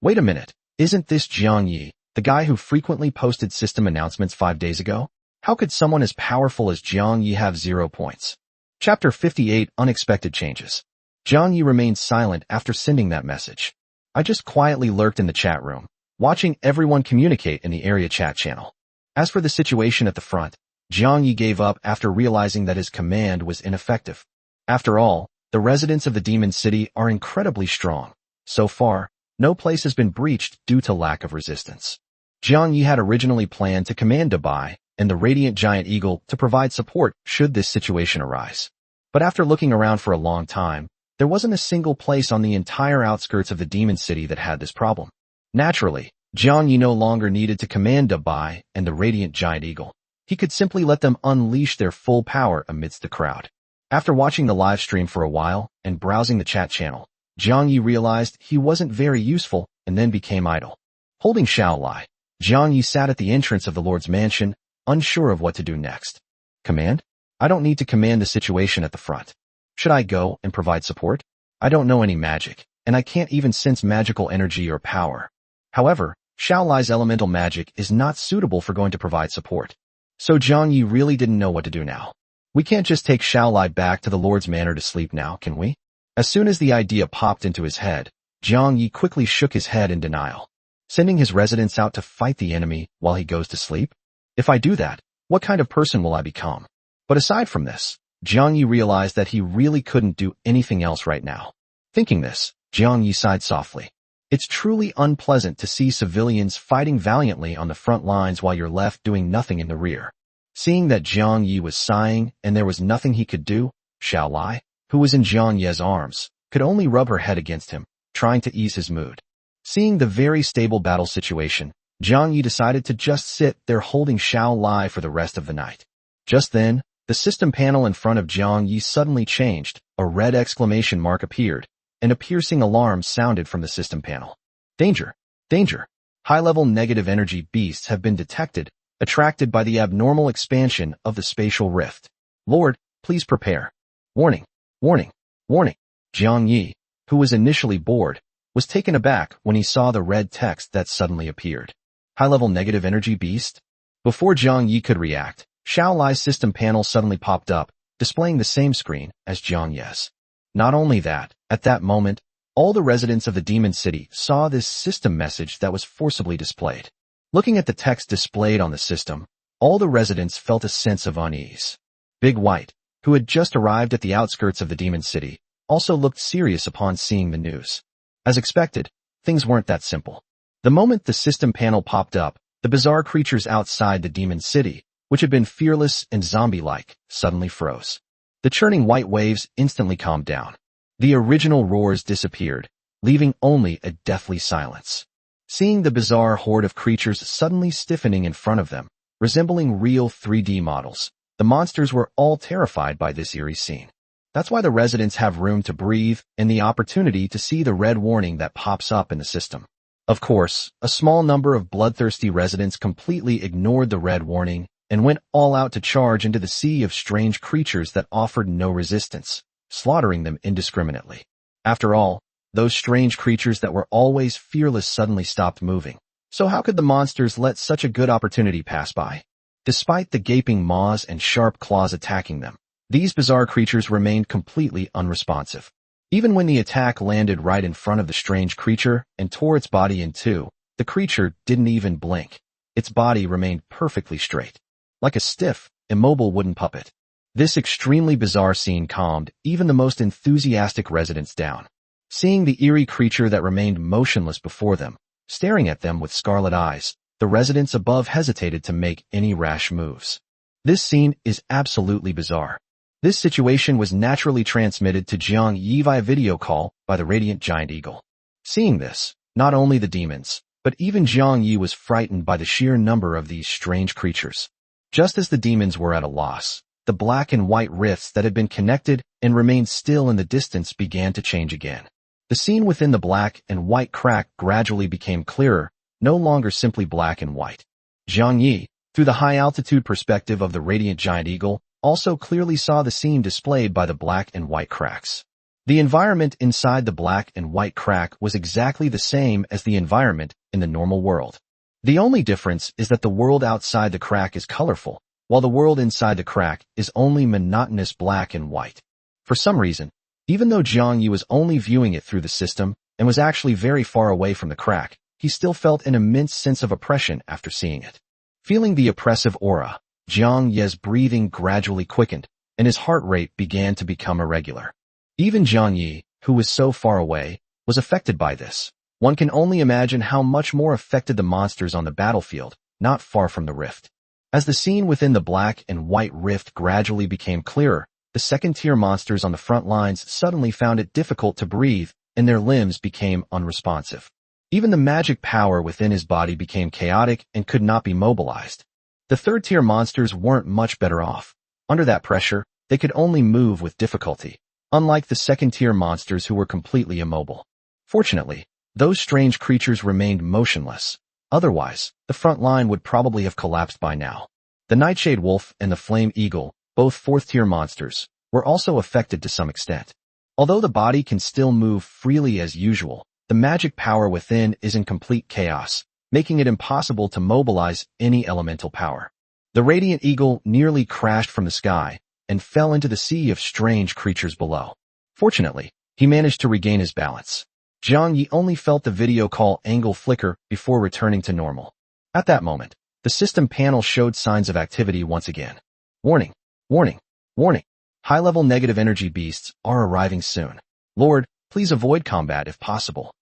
Wait a minute, isn't this Jiang Yi, the guy who frequently posted system announcements 5 days ago? How could someone as powerful as Jiang Yi have 0 points? Chapter 58, Unexpected Changes. Jiang Yi remained silent after sending that message. I just quietly lurked in the chat room, watching everyone communicate in the area chat channel. As for the situation at the front, Jiang Yi gave up after realizing that his command was ineffective. After all, the residents of the Demon City are incredibly strong. So far, no place has been breached due to lack of resistance. Jiang Yi had originally planned to command Dabai and the Radiant Giant Eagle to provide support should this situation arise. But after looking around for a long time, there wasn't a single place on the entire outskirts of the Demon City that had this problem. Naturally, Jiang Yi no longer needed to command Dabai and the Radiant Giant Eagle. He could simply let them unleash their full power amidst the crowd. After watching the live stream for a while and browsing the chat channel, Jiang Yi realized he wasn't very useful and then became idle. Holding Shaolai, Jiang Yi sat at the entrance of the Lord's mansion, unsure of what to do next. Command? I don't need to command the situation at the front. Should I go and provide support? I don't know any magic, and I can't even sense magical energy or power. However, Shaolai's elemental magic is not suitable for going to provide support. So Jiang Yi really didn't know what to do now. We can't just take Xiaolai back to the Lord's Manor to sleep now, can we? As soon as the idea popped into his head, Jiang Yi quickly shook his head in denial. Sending his residents out to fight the enemy while he goes to sleep? If I do that, what kind of person will I become? But aside from this, Jiang Yi realized that he really couldn't do anything else right now. Thinking this, Jiang Yi sighed softly. It's truly unpleasant to see civilians fighting valiantly on the front lines while you're left doing nothing in the rear. Seeing that Jiang Yi was sighing and there was nothing he could do, Xiaolai, who was in Jiang Ye's arms, could only rub her head against him, trying to ease his mood. Seeing the very stable battle situation, Jiang Yi decided to just sit there holding Xiaolai for the rest of the night. Just then, the system panel in front of Jiang Yi suddenly changed, a red exclamation mark appeared, and a piercing alarm sounded from the system panel. Danger! Danger! High-level negative energy beasts have been detected, attracted by the abnormal expansion of the spatial rift. Lord, please prepare. Warning! Warning! Warning! Jiang Yi, who was initially bored, was taken aback when he saw the red text that suddenly appeared. High-level negative energy beast? Before Jiang Yi could react, Xiaolai's system panel suddenly popped up, displaying the same screen as Jiang Ye's. Not only that, at that moment, all the residents of the Demon City saw this system message that was forcibly displayed. Looking at the text displayed on the system, all the residents felt a sense of unease. Big White, who had just arrived at the outskirts of the Demon City, also looked serious upon seeing the news. As expected, things weren't that simple. The moment the system panel popped up, the bizarre creatures outside the Demon City, which had been fearless and zombie-like, suddenly froze. The churning white waves instantly calmed down. The original roars disappeared, leaving only a deathly silence. Seeing the bizarre horde of creatures suddenly stiffening in front of them, resembling real 3D models, the monsters were all terrified by this eerie scene. That's why the residents have room to breathe and the opportunity to see the red warning that pops up in the system. Of course, a small number of bloodthirsty residents completely ignored the red warning and went all out to charge into the sea of strange creatures that offered no resistance, slaughtering them indiscriminately. After all, those strange creatures that were always fearless suddenly stopped moving. So how could the monsters let such a good opportunity pass by? Despite the gaping maws and sharp claws attacking them, these bizarre creatures remained completely unresponsive. Even when the attack landed right in front of the strange creature and tore its body in two, the creature didn't even blink. Its body remained perfectly straight, like a stiff, immobile wooden puppet. This extremely bizarre scene calmed even the most enthusiastic residents down. Seeing the eerie creature that remained motionless before them, staring at them with scarlet eyes, the residents above hesitated to make any rash moves. This scene is absolutely bizarre. This situation was naturally transmitted to Jiang Yi via video call by the radiant giant eagle. Seeing this, not only the demons, but even Jiang Yi was frightened by the sheer number of these strange creatures. Just as the demons were at a loss, the black and white rifts that had been connected and remained still in the distance began to change again. The scene within the black and white crack gradually became clearer, no longer simply black and white. Jiang Yi, through the high-altitude perspective of the radiant giant eagle, also clearly saw the scene displayed by the black and white cracks. The environment inside the black and white crack was exactly the same as the environment in the normal world. The only difference is that the world outside the crack is colorful, while the world inside the crack is only monotonous black and white. For some reason, even though Jiang Yi was only viewing it through the system and was actually very far away from the crack, he still felt an immense sense of oppression after seeing it. Feeling the oppressive aura, Jiang Yi's breathing gradually quickened, and his heart rate began to become irregular. Even Jiang Yi, who was so far away, was affected by this. One can only imagine how much more affected the monsters on the battlefield, not far from the rift. As the scene within the black and white rift gradually became clearer, the second-tier monsters on the front lines suddenly found it difficult to breathe, and their limbs became unresponsive. Even the magic power within his body became chaotic and could not be mobilized. The third-tier monsters weren't much better off. Under that pressure, they could only move with difficulty, unlike the second-tier monsters who were completely immobile. Fortunately, those strange creatures remained motionless. Otherwise, the front line would probably have collapsed by now. The Nightshade Wolf and the Flame Eagle, both fourth-tier monsters, were also affected to some extent. Although the body can still move freely as usual, the magic power within is in complete chaos, making it impossible to mobilize any elemental power. The Radiant Eagle nearly crashed from the sky, and fell into the sea of strange creatures below. Fortunately, he managed to regain his balance. Jiang Yi only felt the video call angle flicker before returning to normal. At that moment, the system panel showed signs of activity once again. Warning, warning, warning. High-level negative energy beasts are arriving soon. Lord, please avoid combat if possible.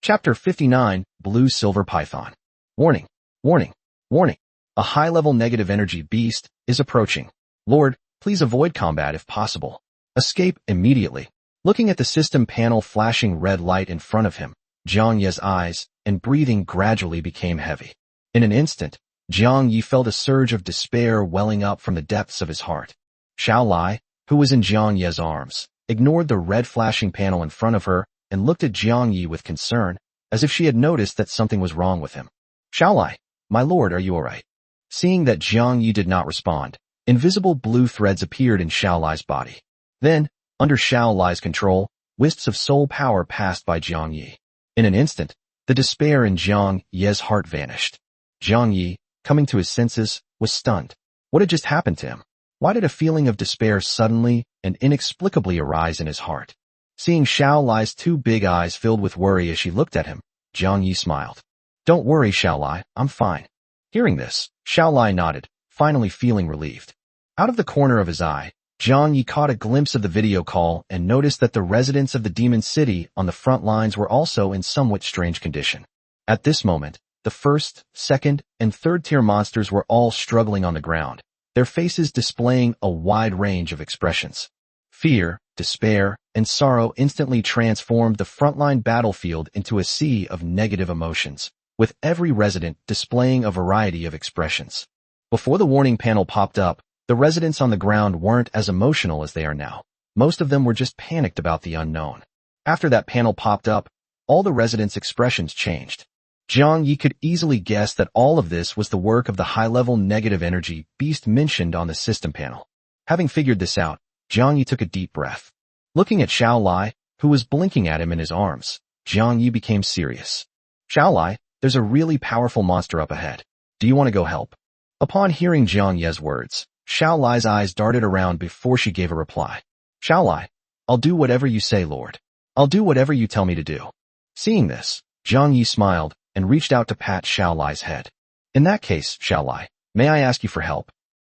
Chapter 59, Blue-Silver Python. Warning, warning, warning. A high-level negative energy beast is approaching. Lord, please avoid combat if possible. Escape immediately. Looking at the system panel flashing red light in front of him, Jiang Ye's eyes and breathing gradually became heavy. In an instant, Jiang Yi felt a surge of despair welling up from the depths of his heart. Xiao Lai, who was in Jiang Ye's arms, ignored the red flashing panel in front of her and looked at Jiang Yi with concern, as if she had noticed that something was wrong with him. Xiao Lai, my lord, are you alright? Seeing that Jiang Yi did not respond, invisible blue threads appeared in Xiao Lai's body. Then, under Xiao Lai's control, wisps of soul power passed by Jiang Yi. In an instant, the despair in Jiang Ye's heart vanished. Jiang Yi, coming to his senses, was stunned. What had just happened to him? Why did a feeling of despair suddenly and inexplicably arise in his heart? Seeing Xiao Lai's two big eyes filled with worry as she looked at him, Jiang Yi smiled. Don't worry, Xiao Lai, I'm fine. Hearing this, Xiao Lai nodded, finally feeling relieved. Out of the corner of his eye, Jiang Yi caught a glimpse of the video call and noticed that the residents of the Demon City on the front lines were also in somewhat strange condition. At this moment, the first, second, and third-tier monsters were all struggling on the ground, their faces displaying a wide range of expressions. Fear, despair, and sorrow instantly transformed the frontline battlefield into a sea of negative emotions, with every resident displaying a variety of expressions. Before the warning panel popped up, the residents on the ground weren't as emotional as they are now. Most of them were just panicked about the unknown. After that panel popped up, all the residents' expressions changed. Jiang Yi could easily guess that all of this was the work of the high-level negative energy beast mentioned on the system panel. Having figured this out, Jiang Yi took a deep breath. Looking at Xiao Lai, who was blinking at him in his arms, Jiang Yi became serious. Xiao Lai, there's a really powerful monster up ahead. Do you want to go help? Upon hearing Jiang Ye's words, Xiao Lai's eyes darted around before she gave a reply. Xiao Lai, I'll do whatever you say, Lord. I'll do whatever you tell me to do. Seeing this, Jiang Yi smiled and reached out to pat Xiao Lai's head. In that case, Xiao Lai, may I ask you for help?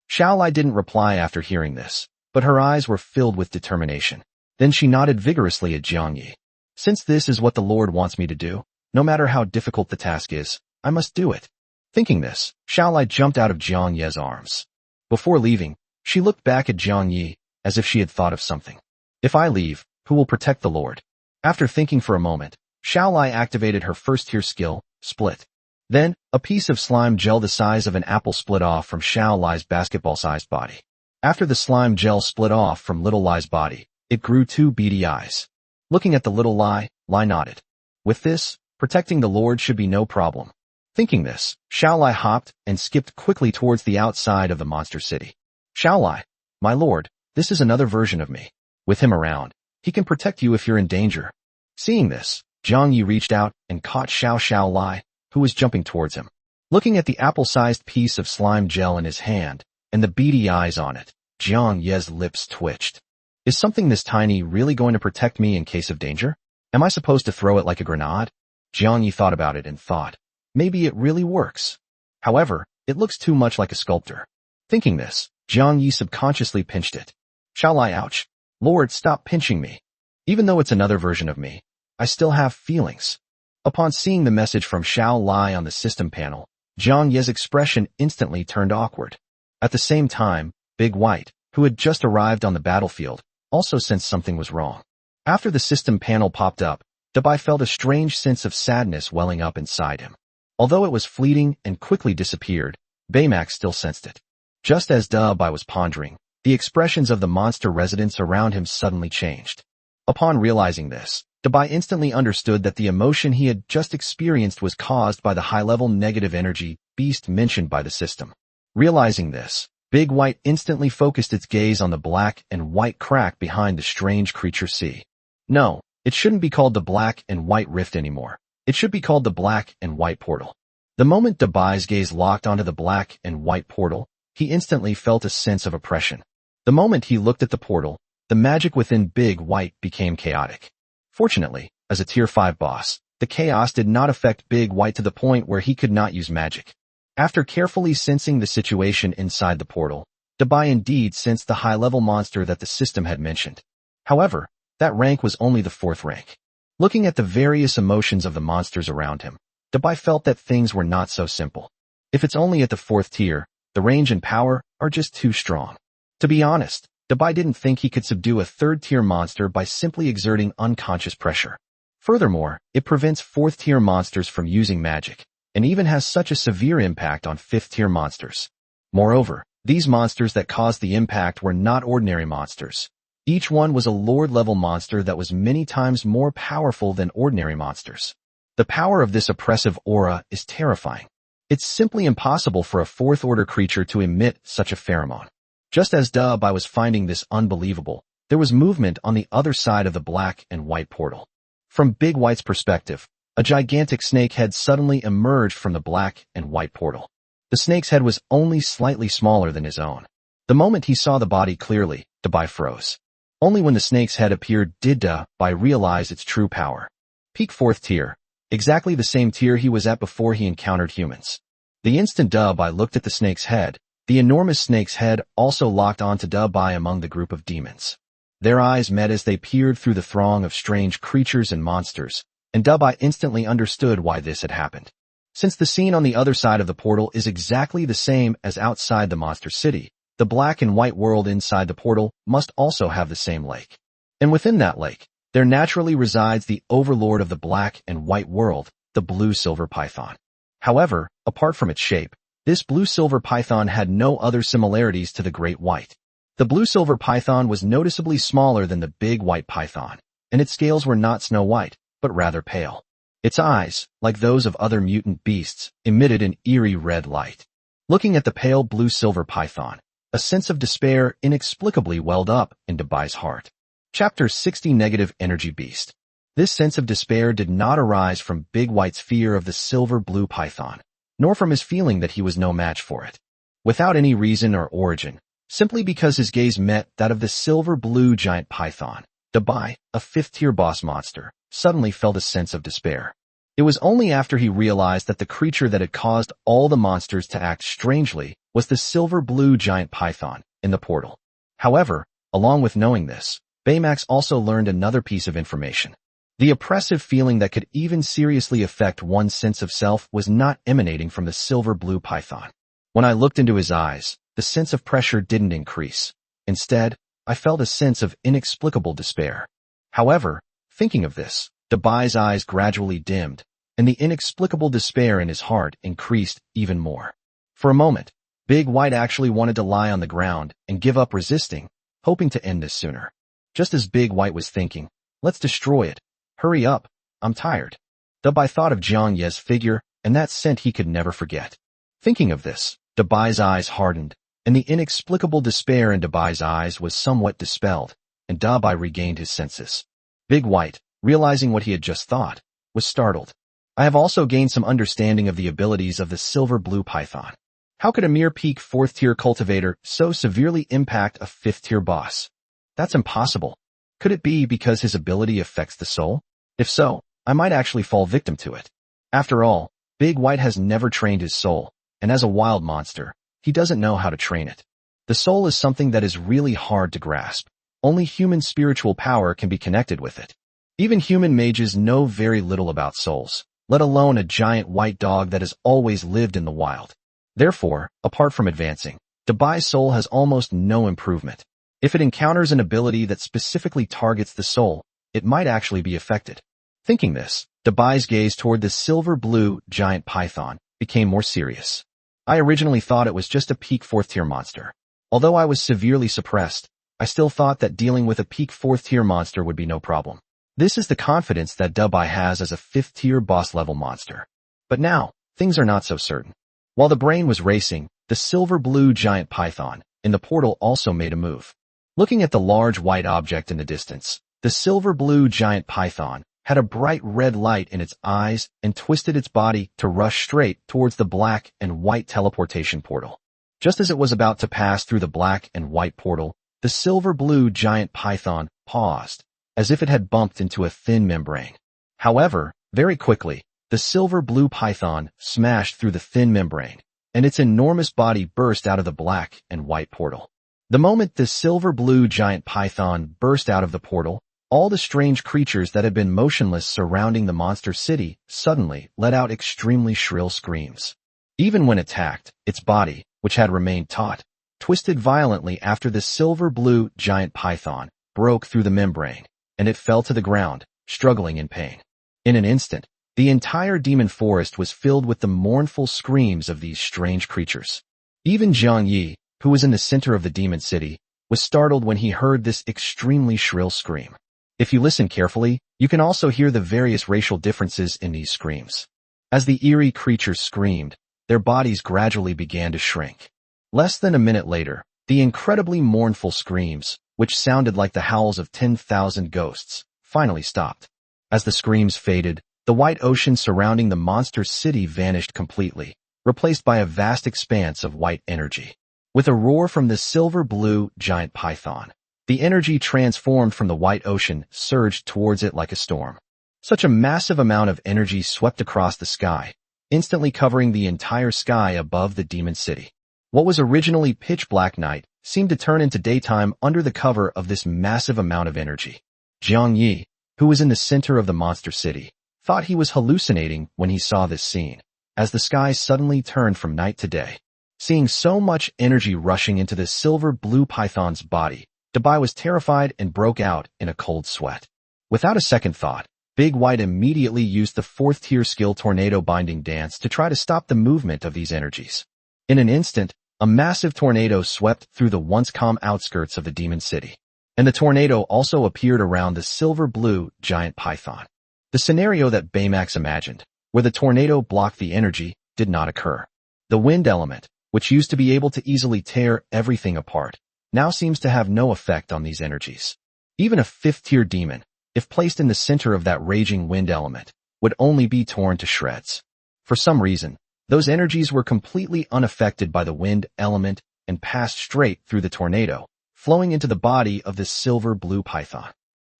Xiao Lai didn't reply after hearing this, but her eyes were filled with determination. Then she nodded vigorously at Jiang Yi. Since this is what the Lord wants me to do, no matter how difficult the task is, I must do it. Thinking this, Xiao Lai jumped out of Jiang Ye's arms. Before leaving, she looked back at Jiang Yi, as if she had thought of something. If I leave, who will protect the Lord? After thinking for a moment, Xiao Lai activated her first-tier skill, Split. Then, a piece of slime gel the size of an apple split off from Xiao Lai's basketball-sized body. After the slime gel split off from Little Lai's body, it grew two beady eyes. Looking at the Little Lai, Lai nodded. With this, protecting the Lord should be no problem. Thinking this, Xiao Lai hopped and skipped quickly towards the outside of the monster city. Xiao Lai, my lord, this is another version of me. With him around, he can protect you if you're in danger. Seeing this, Jiang Yi reached out and caught Xiao Lai, who was jumping towards him. Looking at the apple-sized piece of slime gel in his hand and the beady eyes on it, Jiang Yi's lips twitched. Is something this tiny really going to protect me in case of danger? Am I supposed to throw it like a grenade? Jiang Yi thought about it and thought, maybe it really works. However, it looks too much like a sculptor. Thinking this, Jiang Yi subconsciously pinched it. Xiao Lai, ouch. Lord, stop pinching me. Even though it's another version of me, I still have feelings. Upon seeing the message from Xiao Lai on the system panel, Jiang Yi's expression instantly turned awkward. At the same time, Big White, who had just arrived on the battlefield, also sensed something was wrong. After the system panel popped up, Dabai felt a strange sense of sadness welling up inside him. Although it was fleeting and quickly disappeared, Baymax still sensed it. Just as Dabai was pondering, the expressions of the monster residents around him suddenly changed. Upon realizing this, Dabai instantly understood that the emotion he had just experienced was caused by the high-level negative energy beast mentioned by the system. Realizing this, Big White instantly focused its gaze on the black and white crack behind the strange creature sea. No, it shouldn't be called the Black and White Rift anymore. It should be called the Black and White Portal. The moment Dabai's gaze locked onto the black and white portal, he instantly felt a sense of oppression. The moment he looked at the portal, the magic within Big White became chaotic. Fortunately, as a Tier 5 boss, the chaos did not affect Big White to the point where he could not use magic. After carefully sensing the situation inside the portal, Dabai indeed sensed the high-level monster that the system had mentioned. However, that rank was only the 4th rank. Looking at the various emotions of the monsters around him, Dabai felt that things were not so simple. If it's only at the 4th tier, the range and power are just too strong. To be honest, Dabai didn't think he could subdue a 3rd-tier monster by simply exerting unconscious pressure. Furthermore, it prevents 4th-tier monsters from using magic, and even has such a severe impact on 5th-tier monsters. Moreover, these monsters that caused the impact were not ordinary monsters. Each one was a Lord-level monster that was many times more powerful than ordinary monsters. The power of this oppressive aura is terrifying. It's simply impossible for a 4th-order creature to emit such a pheromone. Just as Dabai was finding this unbelievable, there was movement on the other side of the black and white portal. From Big White's perspective, a gigantic snake head suddenly emerged from the black and white portal. The snake's head was only slightly smaller than his own. The moment he saw the body clearly, Dabai froze. Only when the snake's head appeared did Dabai realize its true power. Peak 4th tier, exactly the same tier he was at before he encountered humans. The instant Dabai looked at the snake's head, the enormous snake's head also locked onto Dabai among the group of demons. Their eyes met as they peered through the throng of strange creatures and monsters, and Dabai instantly understood why this had happened. Since the scene on the other side of the portal is exactly the same as outside the monster city, the black and white world inside the portal must also have the same lake. And within that lake, there naturally resides the overlord of the black and white world, the blue-silver python. However, apart from its shape, this blue-silver python had no other similarities to the great white. The blue-silver python was noticeably smaller than the big white python, and its scales were not snow white, but rather pale. Its eyes, like those of other mutant beasts, emitted an eerie red light. Looking at the pale blue-silver python, a sense of despair inexplicably welled up in Dabai's heart. Chapter 60 Negative Energy Beast. This sense of despair did not arise from Big White's fear of the silver-blue python, nor from his feeling that he was no match for it. Without any reason or origin, simply because his gaze met that of the silver-blue giant python, Dabai, a 5th-tier boss monster, suddenly felt a sense of despair. It was only after he realized that the creature that had caused all the monsters to act strangely was the silver-blue giant python in the portal. However, along with knowing this, Baymax also learned another piece of information. The oppressive feeling that could even seriously affect one's sense of self was not emanating from the silver-blue python. When I looked into his eyes, the sense of pressure didn't increase. Instead, I felt a sense of inexplicable despair. However, thinking of this, Dabai's eyes gradually dimmed, and the inexplicable despair in his heart increased even more. For a moment, Big White actually wanted to lie on the ground and give up resisting, hoping to end this sooner. Just as Big White was thinking, "Let's destroy it. Hurry up, I'm tired." Dabai thought of Jiang Ye's figure, and that scent he could never forget. Thinking of this, Dabai's eyes hardened, and the inexplicable despair in Dabai's eyes was somewhat dispelled, and Dabai regained his senses. Big White, realizing what he had just thought, was startled. I have also gained some understanding of the abilities of the silver-blue python. How could a mere peak 4th-tier cultivator so severely impact a 5th-tier boss? That's impossible. Could it be because his ability affects the soul? If so, I might actually fall victim to it. After all, Big White has never trained his soul, and as a wild monster, he doesn't know how to train it. The soul is something that is really hard to grasp. Only human spiritual power can be connected with it. Even human mages know very little about souls, let alone a giant white dog that has always lived in the wild. Therefore, apart from advancing, Dabai's soul has almost no improvement. If it encounters an ability that specifically targets the soul, it might actually be affected. Thinking this, Dabai's gaze toward the silver-blue giant python became more serious. I originally thought it was just a peak 4th-tier monster. Although I was severely suppressed, I still thought that dealing with a peak 4th-tier monster would be no problem. This is the confidence that Dabai has as a 5th-tier boss-level monster. But now, things are not so certain. While the brain was racing, the silver-blue giant python in the portal also made a move. Looking at the large white object in the distance, the silver-blue giant python had a bright red light in its eyes and twisted its body to rush straight towards the black and white teleportation portal. Just as it was about to pass through the black and white portal, the silver-blue giant python paused, as if it had bumped into a thin membrane. However, very quickly, the silver-blue python smashed through the thin membrane, and its enormous body burst out of the black and white portal. The moment the silver-blue giant python burst out of the portal, all the strange creatures that had been motionless surrounding the monster city suddenly let out extremely shrill screams. Even when attacked, its body, which had remained taut, twisted violently after the silver-blue giant python broke through the membrane, and it fell to the ground, struggling in pain. In an instant, the entire demon forest was filled with the mournful screams of these strange creatures. Even Jiang Yi, who was in the center of the demon city, was startled when he heard this extremely shrill scream. If you listen carefully, you can also hear the various racial differences in these screams. As the eerie creatures screamed, their bodies gradually began to shrink. Less than a minute later, the incredibly mournful screams, which sounded like the howls of 10,000 ghosts, finally stopped. As the screams faded, the white ocean surrounding the monster city vanished completely, replaced by a vast expanse of white energy. With a roar from the silver-blue giant python, the energy transformed from the white ocean surged towards it like a storm. Such a massive amount of energy swept across the sky, instantly covering the entire sky above the demon city. What was originally pitch-black night seemed to turn into daytime under the cover of this massive amount of energy. Jiang Yi, who was in the center of the monster city, thought he was hallucinating when he saw this scene, as the sky suddenly turned from night to day. Seeing so much energy rushing into the silver-blue python's body, Dabai was terrified and broke out in a cold sweat. Without a second thought, Big White immediately used the 4th-tier skill Tornado Binding Dance to try to stop the movement of these energies. In an instant, a massive tornado swept through the once calm outskirts of the demon city, and the tornado also appeared around the silver-blue giant python. The scenario that Baymax imagined, where the tornado blocked the energy, did not occur. The wind element, which used to be able to easily tear everything apart, now seems to have no effect on these energies. Even a 5th-tier demon, if placed in the center of that raging wind element, would only be torn to shreds. For some reason, those energies were completely unaffected by the wind element and passed straight through the tornado, flowing into the body of the silver-blue python.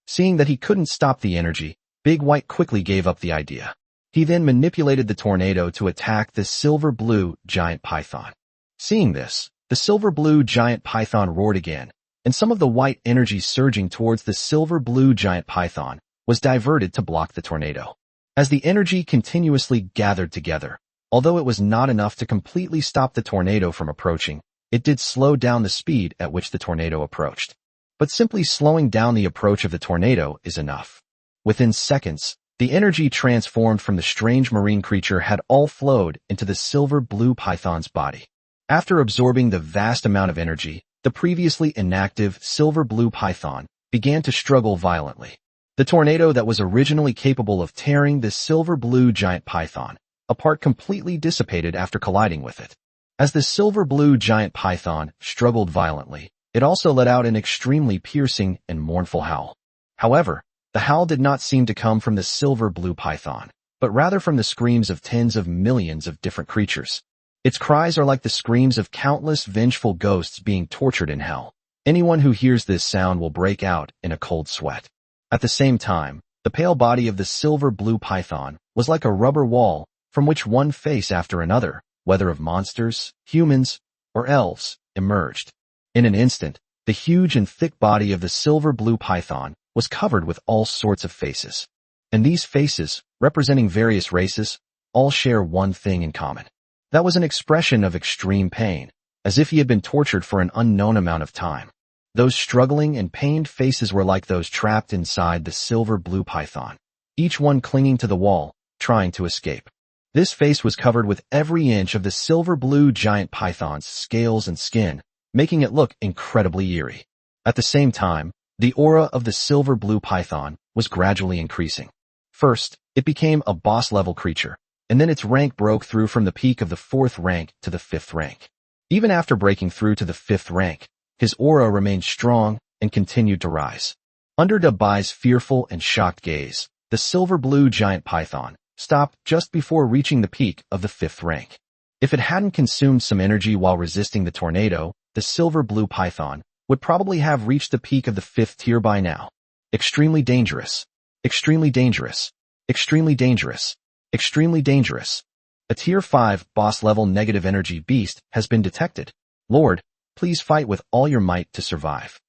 Seeing that he couldn't stop the energy, Big White quickly gave up the idea. He then manipulated the tornado to attack the silver-blue giant python. Seeing this, the silver-blue giant python roared again, and some of the white energy surging towards the silver-blue giant python was diverted to block the tornado. As the energy continuously gathered together, although it was not enough to completely stop the tornado from approaching, it did slow down the speed at which the tornado approached. But simply slowing down the approach of the tornado is enough. Within seconds, the energy transformed from the strange marine creature had all flowed into the silver-blue python's body. After absorbing the vast amount of energy, the previously inactive silver-blue python began to struggle violently. The tornado that was originally capable of tearing the silver-blue giant python apart completely dissipated after colliding with it. As the silver-blue giant python struggled violently, it also let out an extremely piercing and mournful howl. However, the howl did not seem to come from the silver-blue python, but rather from the screams of tens of millions of different creatures. Its cries are like the screams of countless vengeful ghosts being tortured in hell. Anyone who hears this sound will break out in a cold sweat. At the same time, the pale body of the silver-blue python was like a rubber wall from which one face after another, whether of monsters, humans, or elves, emerged. In an instant, the huge and thick body of the silver-blue python was covered with all sorts of faces. And these faces, representing various races, all share one thing in common. That was an expression of extreme pain, as if he had been tortured for an unknown amount of time. Those struggling and pained faces were like those trapped inside the silver-blue python, each one clinging to the wall, trying to escape. This face was covered with every inch of the silver-blue giant python's scales and skin, making it look incredibly eerie. At the same time, the aura of the silver-blue python was gradually increasing. First, it became a boss-level creature, and then its rank broke through from the peak of the 4th rank to the 5th rank. Even after breaking through to the 5th rank, his aura remained strong and continued to rise. Under Dabai's fearful and shocked gaze, the silver-blue giant python stopped just before reaching the peak of the 5th rank. If it hadn't consumed some energy while resisting the tornado, the silver-blue python would probably have reached the peak of the 5th tier by now. Extremely dangerous. Extremely dangerous. Extremely dangerous. Extremely dangerous. A tier 5 boss level negative energy beast has been detected. Lord, please fight with all your might to survive.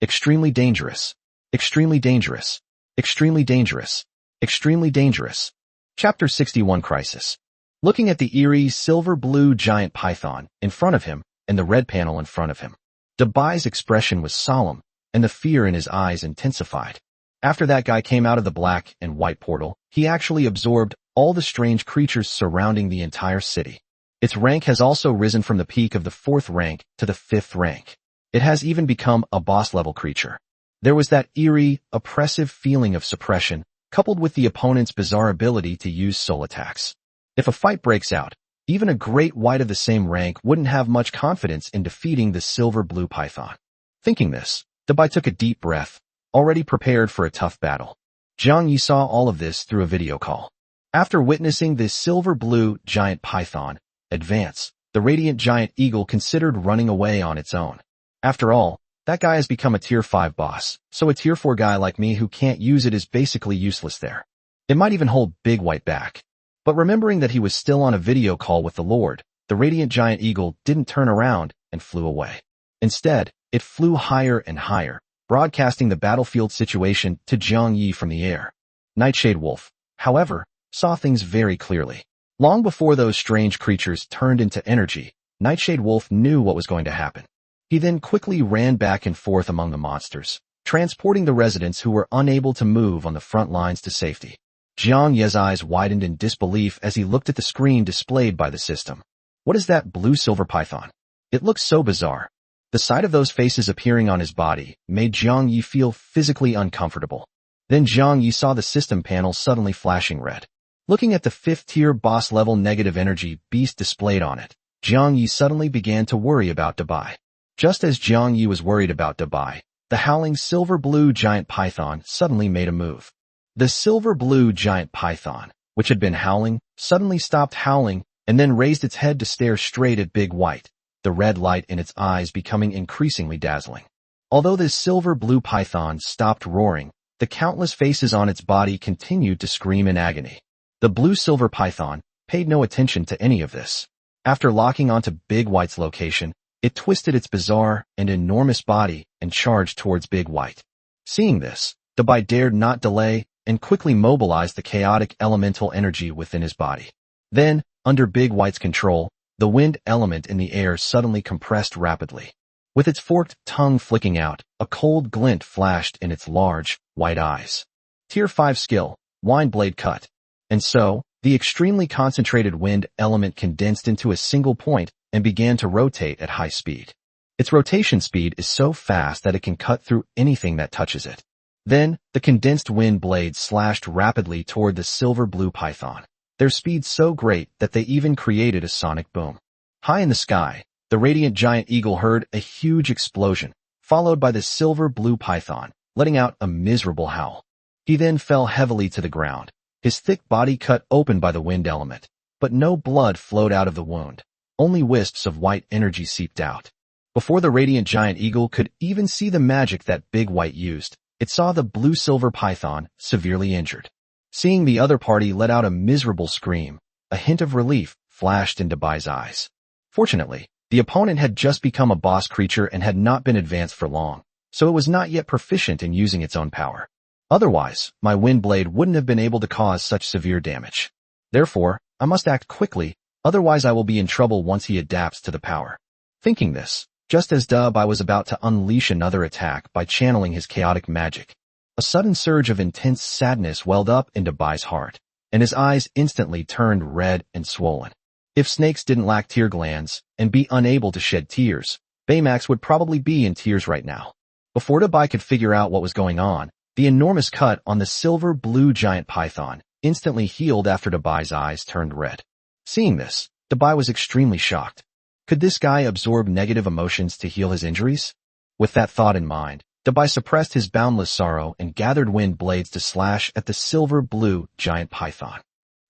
Extremely dangerous. Extremely dangerous. Extremely dangerous. Extremely dangerous. Chapter 61 Crisis. Looking at the eerie silver-blue giant python in front of him and the red panel in front of him, Dabai's expression was solemn, and the fear in his eyes intensified. After that guy came out of the black and white portal, he actually absorbed all the strange creatures surrounding the entire city. Its rank has also risen from the peak of the 4th rank to the 5th rank. It has even become a boss-level creature. There was that eerie, oppressive feeling of suppression, coupled with the opponent's bizarre ability to use soul attacks. If a fight breaks out, even a great white of the same rank wouldn't have much confidence in defeating the silver-blue python. Thinking this, Dabai took a deep breath, already prepared for a tough battle. Zhang Yi saw all of this through a video call. After witnessing the silver-blue giant python advance, the radiant giant eagle considered running away on its own. After all, that guy has become a tier 5 boss, so a tier 4 guy like me who can't use it is basically useless there. It might even hold Big White back. But remembering that he was still on a video call with the Lord, the radiant giant eagle didn't turn around and flew away. Instead, it flew higher and higher, broadcasting the battlefield situation to Zhang Yi from the air. Nightshade Wolf, however, saw things very clearly. Long before those strange creatures turned into energy, Nightshade Wolf knew what was going to happen. He then quickly ran back and forth among the monsters, transporting the residents who were unable to move on the front lines to safety. Zhang Yi's eyes widened in disbelief as he looked at the screen displayed by the system. What is that blue-silver python? It looks so bizarre. The sight of those faces appearing on his body made Zhang Yi feel physically uncomfortable. Then Zhang Yi saw the system panel suddenly flashing red. Looking at the 5th tier boss level negative energy beast displayed on it, Zhang Yi suddenly began to worry about Dabai. Just as Zhang Yi was worried about Dabai, the howling silver-blue giant python suddenly made a move. The silver-blue giant python, which had been howling, suddenly stopped howling and then raised its head to stare straight at Big White, the red light in its eyes becoming increasingly dazzling. Although this silver-blue python stopped roaring, the countless faces on its body continued to scream in agony. The blue-silver python paid no attention to any of this. After locking onto Big White's location, it twisted its bizarre and enormous body and charged towards Big White. Seeing this, Dabai dared not delay and quickly mobilized the chaotic elemental energy within his body. Then, under Big White's control, the wind element in the air suddenly compressed rapidly. With its forked tongue flicking out, a cold glint flashed in its large, white eyes. Tier 5 skill, Wind Blade Cut. And so, the extremely concentrated wind element condensed into a single point and began to rotate at high speed. Its rotation speed is so fast that it can cut through anything that touches it. Then, the condensed wind blades slashed rapidly toward the silver-blue python, their speed so great that they even created a sonic boom. High in the sky, the radiant giant eagle heard a huge explosion, followed by the silver-blue python, letting out a miserable howl. He then fell heavily to the ground, his thick body cut open by the wind element, but no blood flowed out of the wound. Only wisps of white energy seeped out. Before the radiant giant eagle could even see the magic that Big White used, it saw the blue-silver python severely injured. Seeing the other party let out a miserable scream, a hint of relief flashed in Dabai's eyes. Fortunately, the opponent had just become a boss creature and had not been advanced for long, so it was not yet proficient in using its own power. Otherwise, my wind blade wouldn't have been able to cause such severe damage. Therefore, I must act quickly, otherwise I will be in trouble once he adapts to the power. Thinking this, just as Dabai was about to unleash another attack by channeling his chaotic magic, a sudden surge of intense sadness welled up in Dabai's heart, and his eyes instantly turned red and swollen. If snakes didn't lack tear glands and be unable to shed tears, Baymax would probably be in tears right now. Before Dabai could figure out what was going on, the enormous cut on the silver-blue giant python instantly healed after Dabai's eyes turned red. Seeing this, Dabai was extremely shocked. Could this guy absorb negative emotions to heal his injuries? With that thought in mind, Dabai suppressed his boundless sorrow and gathered wind blades to slash at the silver-blue giant python.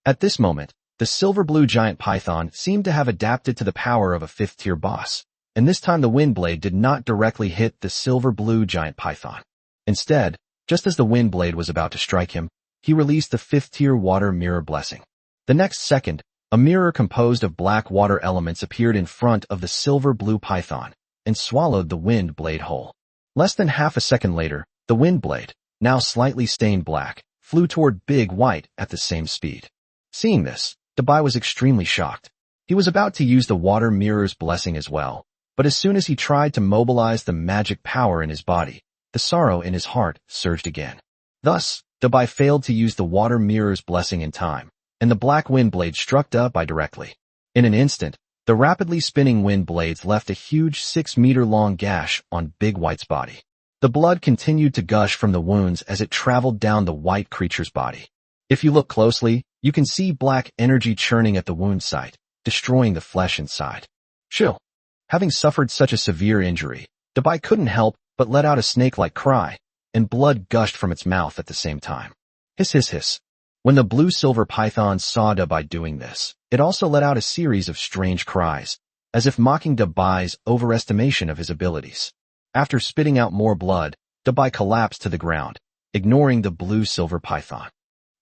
At this moment, the silver-blue giant python seemed to have adapted to the power of a 5th-tier boss. and this time the wind blade did not directly hit the silver-blue giant python. Instead, just as the wind blade was about to strike him, he released the 5th-tier water mirror blessing. The next second, a mirror composed of black water elements appeared in front of the silver-blue python and swallowed the wind blade whole. Less than half a second later, the wind blade, now slightly stained black, flew toward Big White at the same speed. Seeing this, Dabai was extremely shocked. He was about to use the water mirror's blessing as well, but as soon as he tried to mobilize the magic power in his body, the sorrow in his heart surged again. Thus, Dabai failed to use the water mirror's blessing in time, and the black wind blade struck Dabai directly. In an instant, the rapidly spinning wind blades left a huge 6-meter-long gash on Big White's body. The blood continued to gush from the wounds as it traveled down the white creature's body. If you look closely, you can see black energy churning at the wound site, destroying the flesh inside. Chill. Having suffered such a severe injury, Dabai couldn't help but let out a snake-like cry, and blood gushed from its mouth at the same time. Hiss hiss hiss. When the blue-silver python saw Dabai doing this, it also let out a series of strange cries, as if mocking Dabai's overestimation of his abilities. After spitting out more blood, Dabai collapsed to the ground, ignoring the blue-silver python.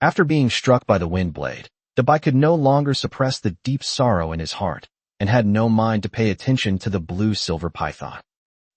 After being struck by the wind blade, Dabai could no longer suppress the deep sorrow in his heart, and had no mind to pay attention to the blue-silver python.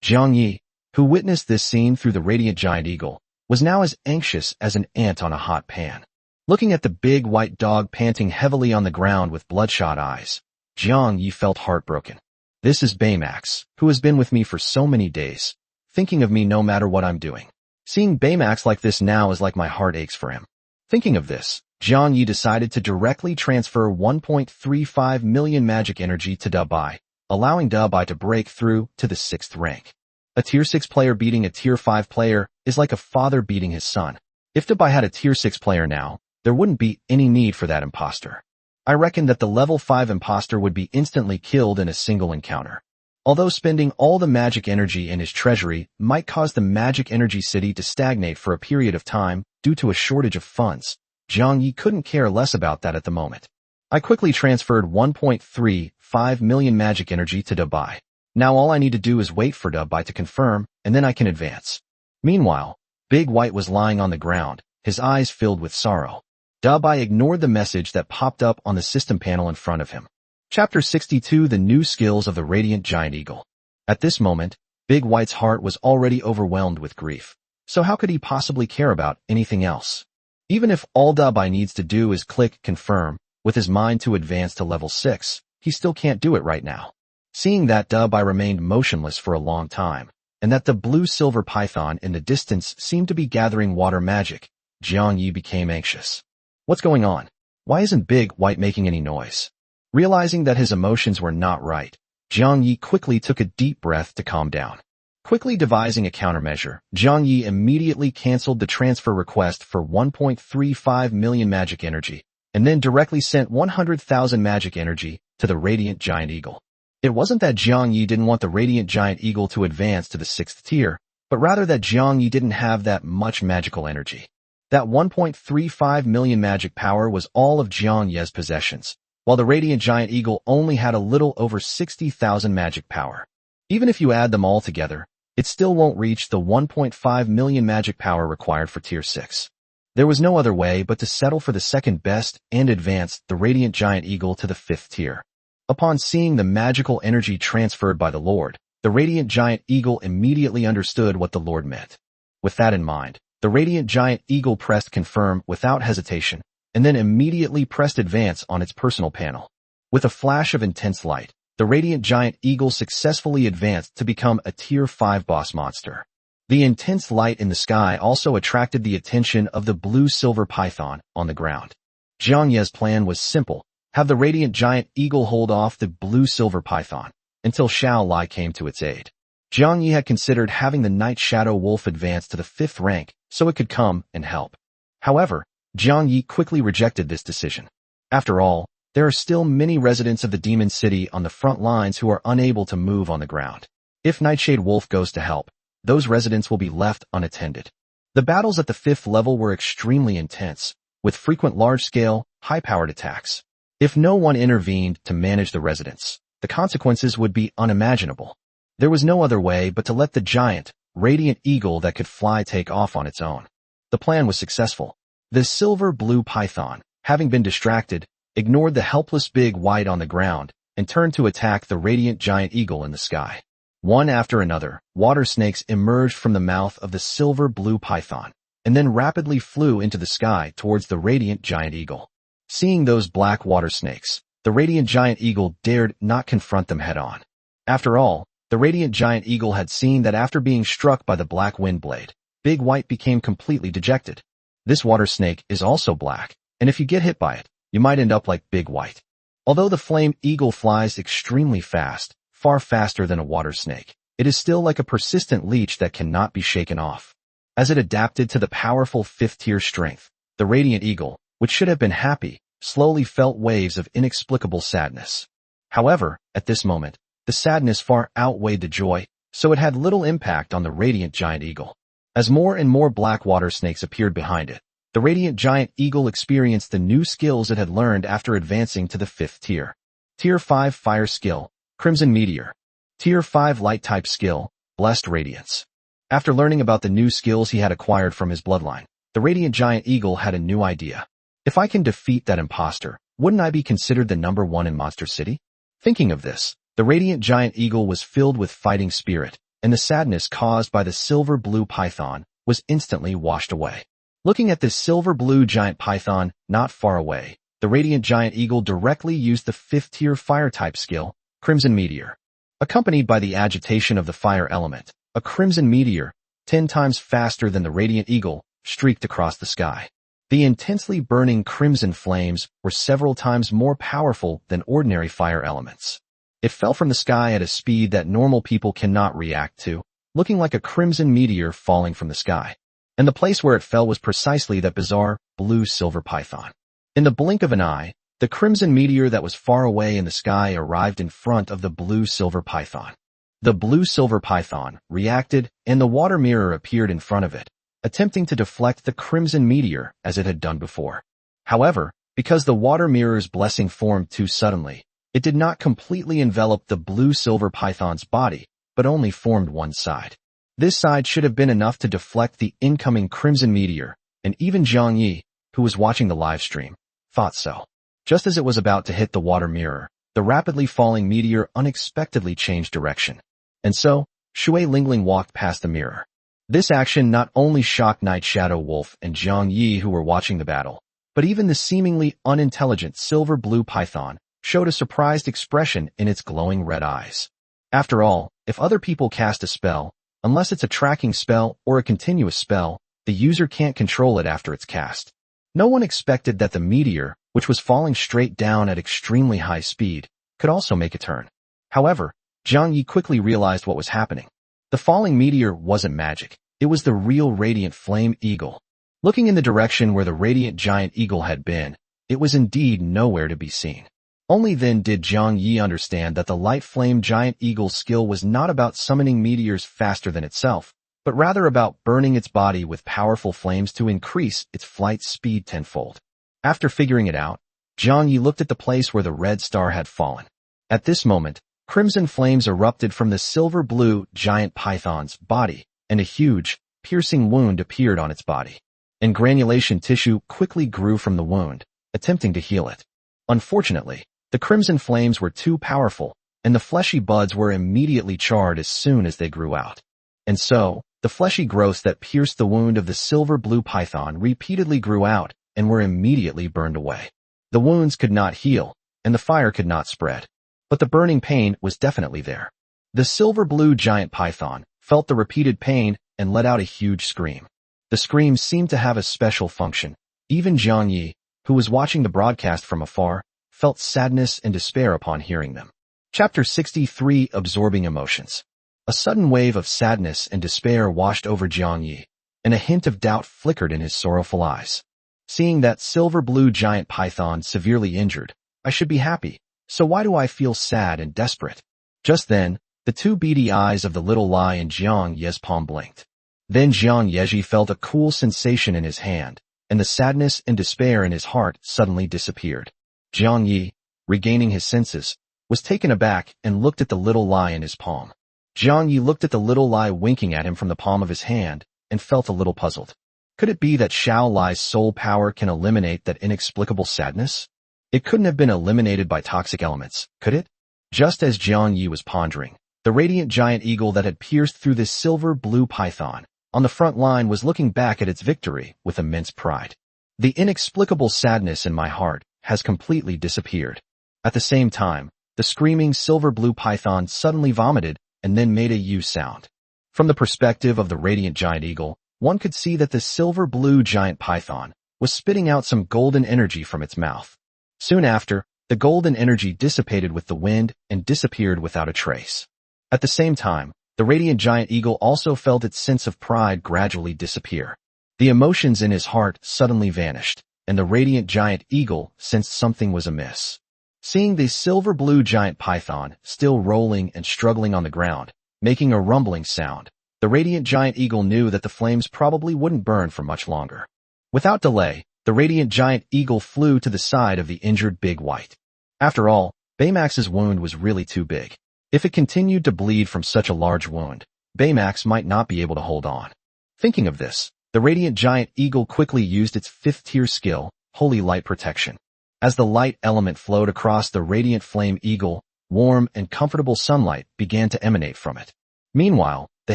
Jiang Yi, who witnessed this scene through the radiant giant eagle, was now as anxious as an ant on a hot pan. Looking at the big white dog panting heavily on the ground with bloodshot eyes, Jiang Yi felt heartbroken. This is Baymax, who has been with me for so many days, thinking of me no matter what I'm doing. Seeing Baymax like this now is like my heart aches for him. Thinking of this, Jiang Yi decided to directly transfer 1.35 million magic energy to Dabai, allowing Dabai to break through to the 6th rank. A Tier 6 player beating a Tier 5 player is like a father beating his son. If Dabai had a Tier 6 player now, there wouldn't be any need for that imposter. I reckon that the level 5 imposter would be instantly killed in a single encounter. Although spending all the magic energy in his treasury might cause the magic energy city to stagnate for a period of time due to a shortage of funds, Jiang Yi couldn't care less about that at the moment. I quickly transferred 1.35 million magic energy to Dabai. Now all I need to do is wait for Dabai to confirm, and then I can advance. Meanwhile, Big White was lying on the ground, his eyes filled with sorrow. Dabai ignored the message that popped up on the system panel in front of him. Chapter 62: The New Skills of the Radiant Giant Eagle. At this moment, Big White's heart was already overwhelmed with grief, so how could he possibly care about anything else? Even if all Dabai needs to do is click confirm, with his mind to advance to level 6, he still can't do it right now. Seeing that Dabai remained motionless for a long time, and that the blue-silver python in the distance seemed to be gathering water magic, Jiang Yi became anxious. What's going on? Why isn't Big White making any noise? Realizing that his emotions were not right, Jiang Yi quickly took a deep breath to calm down. Quickly devising a countermeasure, Jiang Yi immediately canceled the transfer request for 1.35 million magic energy, and then directly sent 100,000 magic energy to the Radiant Giant Eagle. It wasn't that Jiang Yi didn't want the Radiant Giant Eagle to advance to the 6th tier, but rather that Jiang Yi didn't have that much magical energy. That 1.35 million magic power was all of Jiang Ye's possessions, while the Radiant Giant Eagle only had a little over 60,000 magic power. Even if you add them all together, it still won't reach the 1.5 million magic power required for Tier 6. There was no other way but to settle for the second best and advance the Radiant Giant Eagle to the 5th tier. Upon seeing the magical energy transferred by the Lord, the Radiant Giant Eagle immediately understood what the Lord meant. With that in mind, the Radiant Giant Eagle pressed confirm without hesitation, and then immediately pressed advance on its personal panel. With a flash of intense light, the Radiant Giant Eagle successfully advanced to become a Tier 5 boss monster. The intense light in the sky also attracted the attention of the blue-silver python on the ground. Jiang Ye's plan was simple: have the Radiant Giant Eagle hold off the blue-silver python until Xiao Lai came to its aid. Jiang Yi had considered having the Night Shadow Wolf advance to the 5th rank so it could come and help. However, Jiang Yi quickly rejected this decision. After all, there are still many residents of the Demon City on the front lines who are unable to move on the ground. If Nightshade Wolf goes to help, those residents will be left unattended. The battles at the 5th level were extremely intense, with frequent large-scale, high-powered attacks. If no one intervened to manage the residents, the consequences would be unimaginable. There was no other way but to let the giant, radiant eagle that could fly take off on its own. The plan was successful. The silver-blue python, having been distracted, ignored the helpless big white on the ground and turned to attack the radiant giant eagle in the sky. One after another, water snakes emerged from the mouth of the silver-blue python and then rapidly flew into the sky towards the radiant giant eagle. Seeing those black water snakes, the radiant giant eagle dared not confront them head-on. After all, the radiant giant eagle had seen that after being struck by the black wind blade, Big White became completely dejected. This water snake is also black, and if you get hit by it, you might end up like Big White. Although the flame eagle flies extremely fast, far faster than a water snake, it is still like a persistent leech that cannot be shaken off. As it adapted to the powerful fifth-tier strength, the radiant eagle, which should have been happy, slowly felt waves of inexplicable sadness. However, at this moment, the sadness far outweighed the joy, so it had little impact on the radiant giant eagle. As more and more black water snakes appeared behind it, the radiant giant eagle experienced the new skills it had learned after advancing to the 5th tier. Tier 5 Fire Skill, Crimson Meteor. Tier 5 Light Type Skill, Blessed Radiance. After learning about the new skills he had acquired from his bloodline, the radiant giant eagle had a new idea. If I can defeat that imposter, wouldn't I be considered the number 1 in Monster City? Thinking of this, the radiant giant eagle was filled with fighting spirit, and the sadness caused by the silver-blue python was instantly washed away. Looking at this silver-blue giant python not far away, the radiant giant eagle directly used the 5th tier fire-type skill, Crimson Meteor. Accompanied by the agitation of the fire element, a crimson meteor, 10 times faster than the radiant eagle, streaked across the sky. The intensely burning crimson flames were several times more powerful than ordinary fire elements. It fell from the sky at a speed that normal people cannot react to, looking like a crimson meteor falling from the sky. And the place where it fell was precisely that bizarre, blue-silver python. In the blink of an eye, the crimson meteor that was far away in the sky arrived in front of the blue-silver python. The blue-silver python reacted, and the water mirror appeared in front of it, attempting to deflect the crimson meteor as it had done before. However, because the water mirror's blessing formed too suddenly, it did not completely envelop the blue-silver python's body, but only formed one side. This side should have been enough to deflect the incoming crimson meteor, and even Zhang Yi, who was watching the live stream, thought so. Just as it was about to hit the water mirror, the rapidly falling meteor unexpectedly changed direction. And so, Shui Lingling walked past the mirror. This action not only shocked Night Shadow Wolf and Zhang Yi who were watching the battle, but even the seemingly unintelligent silver-blue python showed a surprised expression in its glowing red eyes. After all, if other people cast a spell, unless it's a tracking spell or a continuous spell, the user can't control it after it's cast. No one expected that the meteor, which was falling straight down at extremely high speed, could also make a turn. However, Zhang Yi quickly realized what was happening. The falling meteor wasn't magic, it was the real radiant flame eagle. Looking in the direction where the radiant giant eagle had been, it was indeed nowhere to be seen. Only then did Zhang Yi understand that the light flame giant eagle's skill was not about summoning meteors faster than itself, but rather about burning its body with powerful flames to increase its flight speed tenfold. After figuring it out, Zhang Yi looked at the place where the red star had fallen. At this moment, crimson flames erupted from the silver-blue giant python's body, and a huge, piercing wound appeared on its body. And granulation tissue quickly grew from the wound, attempting to heal it. Unfortunately, the crimson flames were too powerful, and the fleshy buds were immediately charred as soon as they grew out. And so, the fleshy growths that pierced the wound of the silver-blue python repeatedly grew out and were immediately burned away. The wounds could not heal, and the fire could not spread. But the burning pain was definitely there. The silver-blue giant python felt the repeated pain and let out a huge scream. The scream seemed to have a special function. Even Zhang Yi, who was watching the broadcast from afar, felt sadness and despair upon hearing them. Chapter 63 Absorbing Emotions. A sudden wave of sadness and despair washed over Zhang Yi, and a hint of doubt flickered in his sorrowful eyes. Seeing that silver-blue giant python severely injured, I should be happy, so why do I feel sad and desperate? Just then, the two beady eyes of the little lie in Jiang Ye's palm blinked. Then Jiang Yeji felt a cool sensation in his hand, and the sadness and despair in his heart suddenly disappeared. Jiang Yi, regaining his senses, was taken aback and looked at the little lie in his palm. Jiang Yi looked at the little Lai winking at him from the palm of his hand and felt a little puzzled. Could it be that Xiao Lai's soul power can eliminate that inexplicable sadness? It couldn't have been eliminated by toxic elements, could it? Just as Jiang Yi was pondering, the radiant giant eagle that had pierced through this silver-blue python on the front line was looking back at its victory with immense pride. The inexplicable sadness in my heart has completely disappeared. At the same time, the screaming silver-blue python suddenly vomited and then made a U sound. From the perspective of the radiant giant eagle, one could see that the silver-blue giant python was spitting out some golden energy from its mouth. Soon after, the golden energy dissipated with the wind and disappeared without a trace. At the same time, the radiant giant eagle also felt its sense of pride gradually disappear. The emotions in his heart suddenly vanished, and the radiant giant eagle sensed something was amiss. Seeing the silver-blue giant python still rolling and struggling on the ground, making a rumbling sound, the radiant giant eagle knew that the flames probably wouldn't burn for much longer. Without delay, the radiant giant eagle flew to the side of the injured Big White. After all, Baymax's wound was really too big. If it continued to bleed from such a large wound, Baymax might not be able to hold on. Thinking of this, the radiant giant eagle quickly used its 5th-tier skill, Holy Light Protection. As the light element flowed across the radiant flame eagle, warm and comfortable sunlight began to emanate from it. Meanwhile, the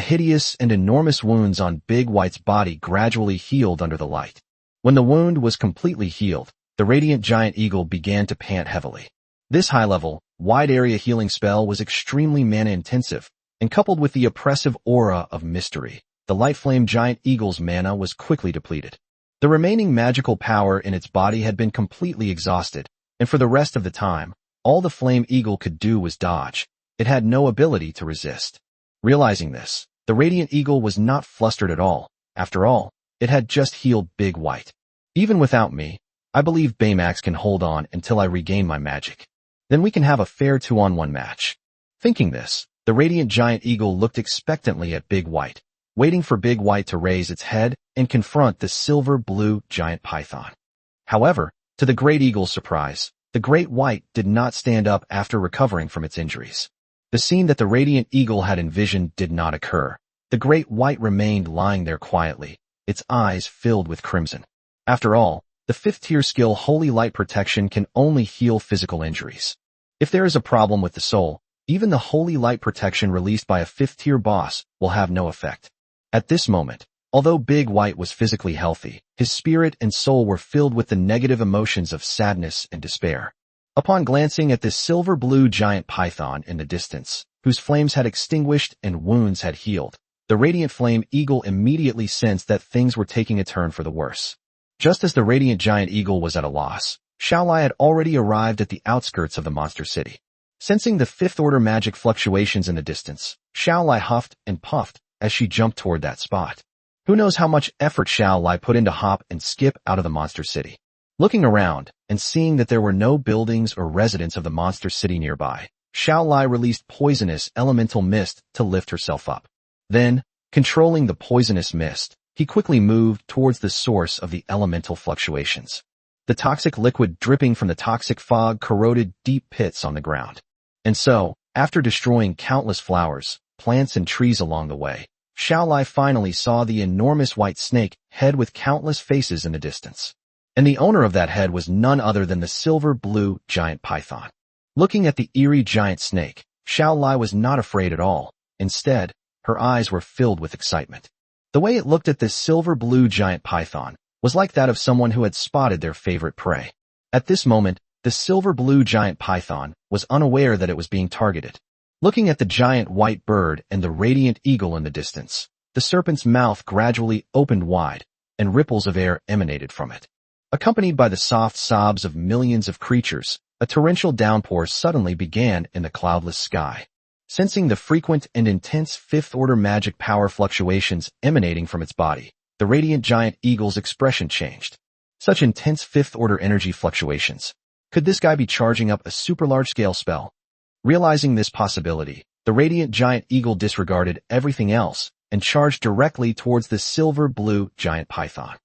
hideous and enormous wounds on Big White's body gradually healed under the light. When the wound was completely healed, the radiant giant eagle began to pant heavily. This high-level, wide-area healing spell was extremely mana-intensive, and coupled with the oppressive aura of mystery, the light flame giant eagle's mana was quickly depleted. The remaining magical power in its body had been completely exhausted, and for the rest of the time, all the flame eagle could do was dodge. It had no ability to resist. Realizing this, the radiant eagle was not flustered at all. After all, it had just healed Big White. Even without me, I believe Baymax can hold on until I regain my magic. Then we can have a fair 2-on-1 match. Thinking this, the radiant giant eagle looked expectantly at Big White, waiting for Big White to raise its head and confront the silver-blue giant python. However, to the great eagle's surprise, the great white did not stand up after recovering from its injuries. The scene that the radiant eagle had envisioned did not occur. The great white remained lying there quietly, its eyes filled with crimson. After all, the 5th-tier skill Holy Light Protection can only heal physical injuries. If there is a problem with the soul, even the Holy Light Protection released by a 5th-tier boss will have no effect. At this moment, although Big White was physically healthy, his spirit and soul were filled with the negative emotions of sadness and despair. Upon glancing at this silver-blue giant python in the distance, whose flames had extinguished and wounds had healed, the radiant flame eagle immediately sensed that things were taking a turn for the worse. Just as the radiant giant eagle was at a loss, Xiao Lai had already arrived at the outskirts of the monster city. Sensing the 5th-order magic fluctuations in the distance, Xiao Lai huffed and puffed as she jumped toward that spot. Who knows how much effort Xiao Lai put into hop and skip out of the monster city. Looking around and seeing that there were no buildings or residents of the monster city nearby, Xiao Lai released poisonous elemental mist to lift herself up. Then, controlling the poisonous mist, he quickly moved towards the source of the elemental fluctuations. The toxic liquid dripping from the toxic fog corroded deep pits on the ground. And so, after destroying countless flowers, plants and trees along the way, Xiao Lai finally saw the enormous white snake head with countless faces in the distance. And the owner of that head was none other than the silver-blue giant python. Looking at the eerie giant snake, Xiao Lai was not afraid at all. Instead, her eyes were filled with excitement. The way it looked at this silver-blue giant python was like that of someone who had spotted their favorite prey. At this moment, the silver-blue giant python was unaware that it was being targeted. Looking at the giant white bird and the radiant eagle in the distance, the serpent's mouth gradually opened wide, and ripples of air emanated from it. Accompanied by the soft sobs of millions of creatures, a torrential downpour suddenly began in the cloudless sky. Sensing the frequent and intense 5th-order magic power fluctuations emanating from its body, the radiant giant eagle's expression changed. Such intense 5th-order energy fluctuations. Could this guy be charging up a super large-scale spell? Realizing this possibility, the radiant giant eagle disregarded everything else and charged directly towards the silver-blue giant python.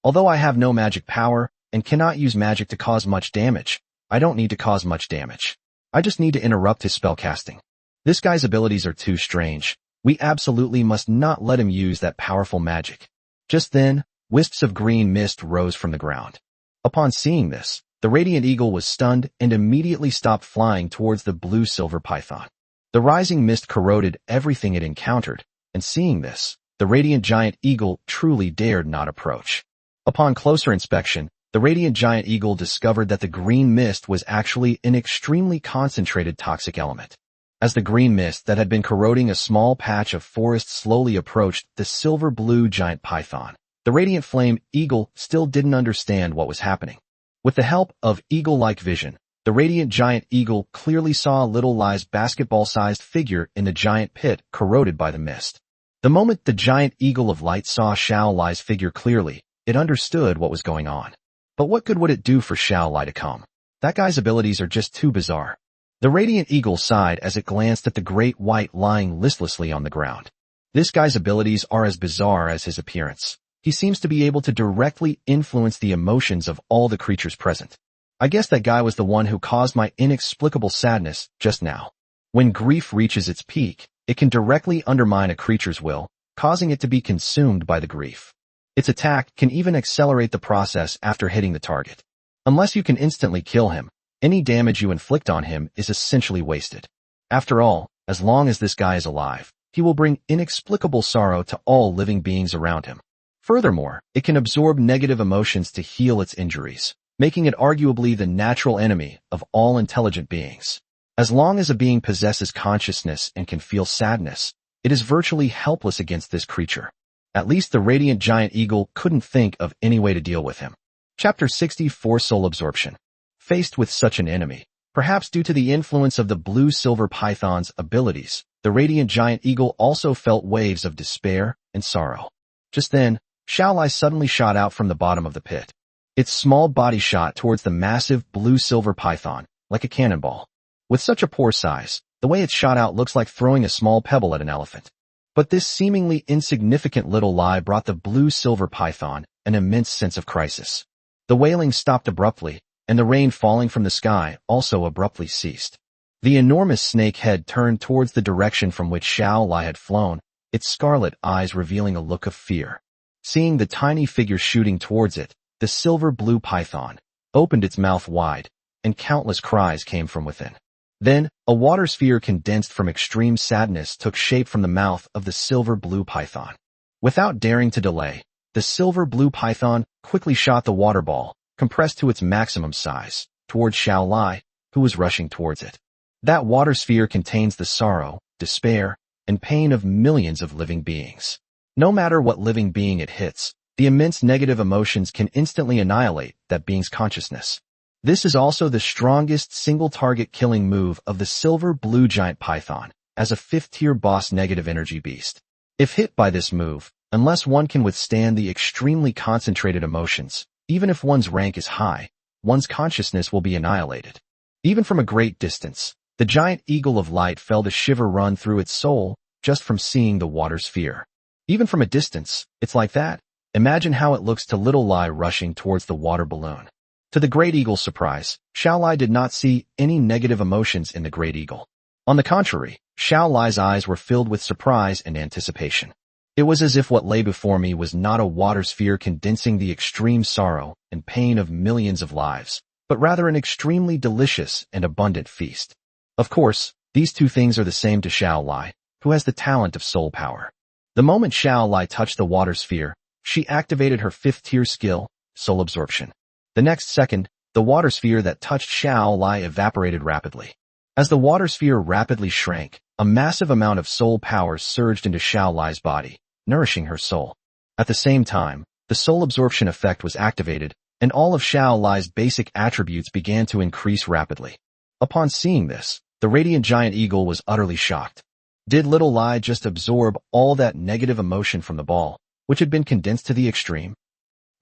Although I have no magic power and cannot use magic to cause much damage, I don't need to cause much damage. I just need to interrupt his spellcasting. This guy's abilities are too strange. We absolutely must not let him use that powerful magic. Just then, wisps of green mist rose from the ground. Upon seeing this, the radiant eagle was stunned and immediately stopped flying towards the blue-silver python. The rising mist corroded everything it encountered, and seeing this, the radiant giant eagle truly dared not approach. Upon closer inspection, the radiant giant eagle discovered that the green mist was actually an extremely concentrated toxic element. As the green mist that had been corroding a small patch of forest slowly approached the silver-blue giant python, the radiant flame eagle still didn't understand what was happening. With the help of eagle-like vision, the radiant giant eagle clearly saw Little Lie's basketball-sized figure in the giant pit corroded by the mist. The moment the giant eagle of light saw Xiao Lie's figure clearly, it understood what was going on. But what good would it do for Xiao Lie to come? That guy's abilities are just too bizarre. The radiant eagle sighed as it glanced at the great white lying listlessly on the ground. This guy's abilities are as bizarre as his appearance. He seems to be able to directly influence the emotions of all the creatures present. I guess that guy was the one who caused my inexplicable sadness just now. When grief reaches its peak, it can directly undermine a creature's will, causing it to be consumed by the grief. Its attack can even accelerate the process after hitting the target. Unless you can instantly kill him, any damage you inflict on him is essentially wasted. After all, as long as this guy is alive, he will bring inexplicable sorrow to all living beings around him. Furthermore, it can absorb negative emotions to heal its injuries, making it arguably the natural enemy of all intelligent beings. As long as a being possesses consciousness and can feel sadness, it is virtually helpless against this creature. At least the radiant giant eagle couldn't think of any way to deal with him. Chapter 64 Soul Absorption. Faced with such an enemy, perhaps due to the influence of the blue-silver python's abilities, the radiant giant eagle also felt waves of despair and sorrow. Just then, Xiao Lai suddenly shot out from the bottom of the pit. Its small body shot towards the massive blue-silver python, like a cannonball. With such a poor size, the way it shot out looks like throwing a small pebble at an elephant. But this seemingly insignificant little lie brought the blue-silver python an immense sense of crisis. The wailing stopped abruptly, and the rain falling from the sky also abruptly ceased. The enormous snake head turned towards the direction from which Xiao Lai had flown, its scarlet eyes revealing a look of fear. Seeing the tiny figure shooting towards it, the silver-blue python opened its mouth wide, and countless cries came from within. Then, a water sphere condensed from extreme sadness took shape from the mouth of the silver-blue python. Without daring to delay, the silver-blue python quickly shot the water ball, compressed to its maximum size, towards Xiao Lai, who was rushing towards it. That water sphere contains the sorrow, despair, and pain of millions of living beings. No matter what living being it hits, the immense negative emotions can instantly annihilate that being's consciousness. This is also the strongest single-target killing move of the silver-blue giant python, as a 5th-tier boss negative energy beast. If hit by this move, unless one can withstand the extremely concentrated emotions, even if one's rank is high, one's consciousness will be annihilated. Even from a great distance, the giant eagle of light felt a shiver run through its soul just from seeing the water sphere. Even from a distance, it's like that. Imagine how it looks to Little Lai rushing towards the water balloon. To the Great Eagle's surprise, Xiao Lai did not see any negative emotions in the Great Eagle. On the contrary, Xiao Lai's eyes were filled with surprise and anticipation. It was as if what lay before me was not a water sphere condensing the extreme sorrow and pain of millions of lives, but rather an extremely delicious and abundant feast. Of course, these two things are the same to Xiao Lai, who has the talent of soul power. The moment Xiao Lai touched the water sphere, she activated her 5th-tier skill, Soul Absorption. The next second, the water sphere that touched Xiao Lai evaporated rapidly. As the water sphere rapidly shrank, a massive amount of soul power surged into Xiao Lai's body, nourishing her soul. At the same time, the soul absorption effect was activated, and all of Xiao Lai's basic attributes began to increase rapidly. Upon seeing this, the radiant giant eagle was utterly shocked. Did Little Lai just absorb all that negative emotion from the ball, which had been condensed to the extreme?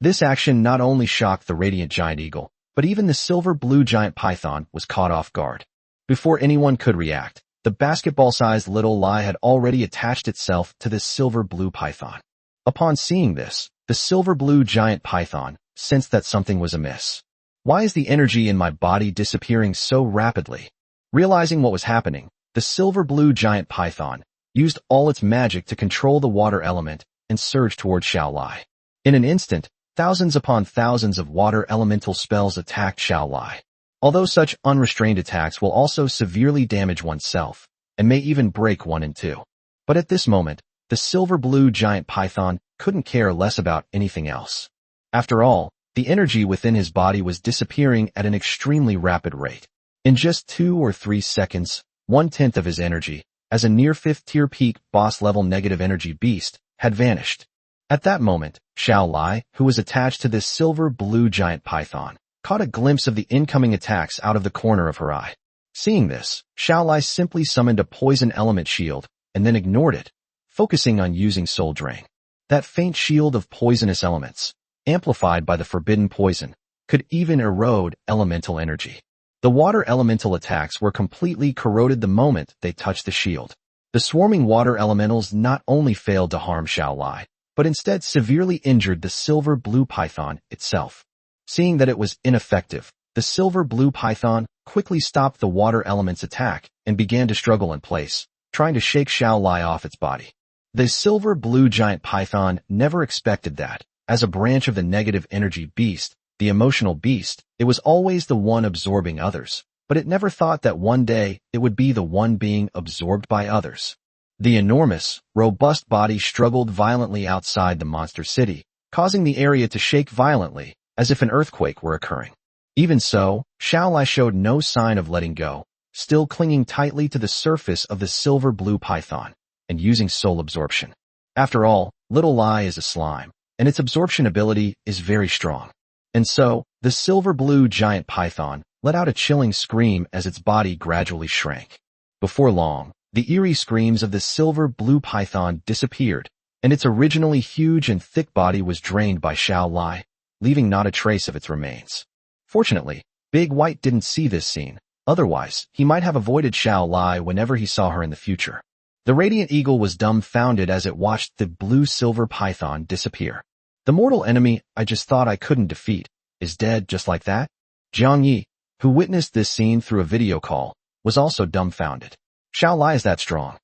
This action not only shocked the radiant giant eagle, but even the silver-blue giant python was caught off guard. Before anyone could react, the basketball-sized Little Lai had already attached itself to the silver-blue python. Upon seeing this, the silver-blue giant python sensed that something was amiss. Why is the energy in my body disappearing so rapidly? Realizing what was happening, the silver-blue giant python used all its magic to control the water element and surged toward Xiaolai. In an instant, thousands upon thousands of water elemental spells attacked Xiaolai. Although such unrestrained attacks will also severely damage oneself, and may even break one in two. But at this moment, the silver-blue giant python couldn't care less about anything else. After all, the energy within his body was disappearing at an extremely rapid rate. In just 2 or 3 seconds, 1/10 of his energy, as a near 5th-tier peak boss-level negative energy beast, had vanished. At that moment, Xiaolai, who was attached to this silver-blue giant python, caught a glimpse of the incoming attacks out of the corner of her eye. Seeing this, Xiaolai simply summoned a poison element shield and then ignored it, focusing on using Soul Drain. That faint shield of poisonous elements, amplified by the forbidden poison, could even erode elemental energy. The water elemental attacks were completely corroded the moment they touched the shield. The swarming water elementals not only failed to harm Xiaolai, but instead severely injured the silver-blue python itself. Seeing that it was ineffective, the silver-blue python quickly stopped the water element's attack and began to struggle in place, trying to shake Xiaolai off its body. The silver-blue giant python never expected that, as a branch of the negative energy beast, the emotional beast, it was always the one absorbing others, but it never thought that one day it would be the one being absorbed by others. The enormous, robust body struggled violently outside the monster city, causing the area to shake violently, as if an earthquake were occurring. Even so, Xiaolai showed no sign of letting go, still clinging tightly to the surface of the silver-blue python, and using soul absorption. After all, Little Lai is a slime, and its absorption ability is very strong. And so, the silver-blue giant python let out a chilling scream as its body gradually shrank. Before long, the eerie screams of the silver-blue python disappeared, and its originally huge and thick body was drained by Xiaolai, leaving not a trace of its remains. Fortunately, Big White didn't see this scene, otherwise he might have avoided Xiaolai whenever he saw her in the future. The Radiant Eagle was dumbfounded as it watched the blue-silver python disappear. The mortal enemy I just thought I couldn't defeat is dead just like that? Jiang Yi, who witnessed this scene through a video call, was also dumbfounded. Xiaolai is that strong.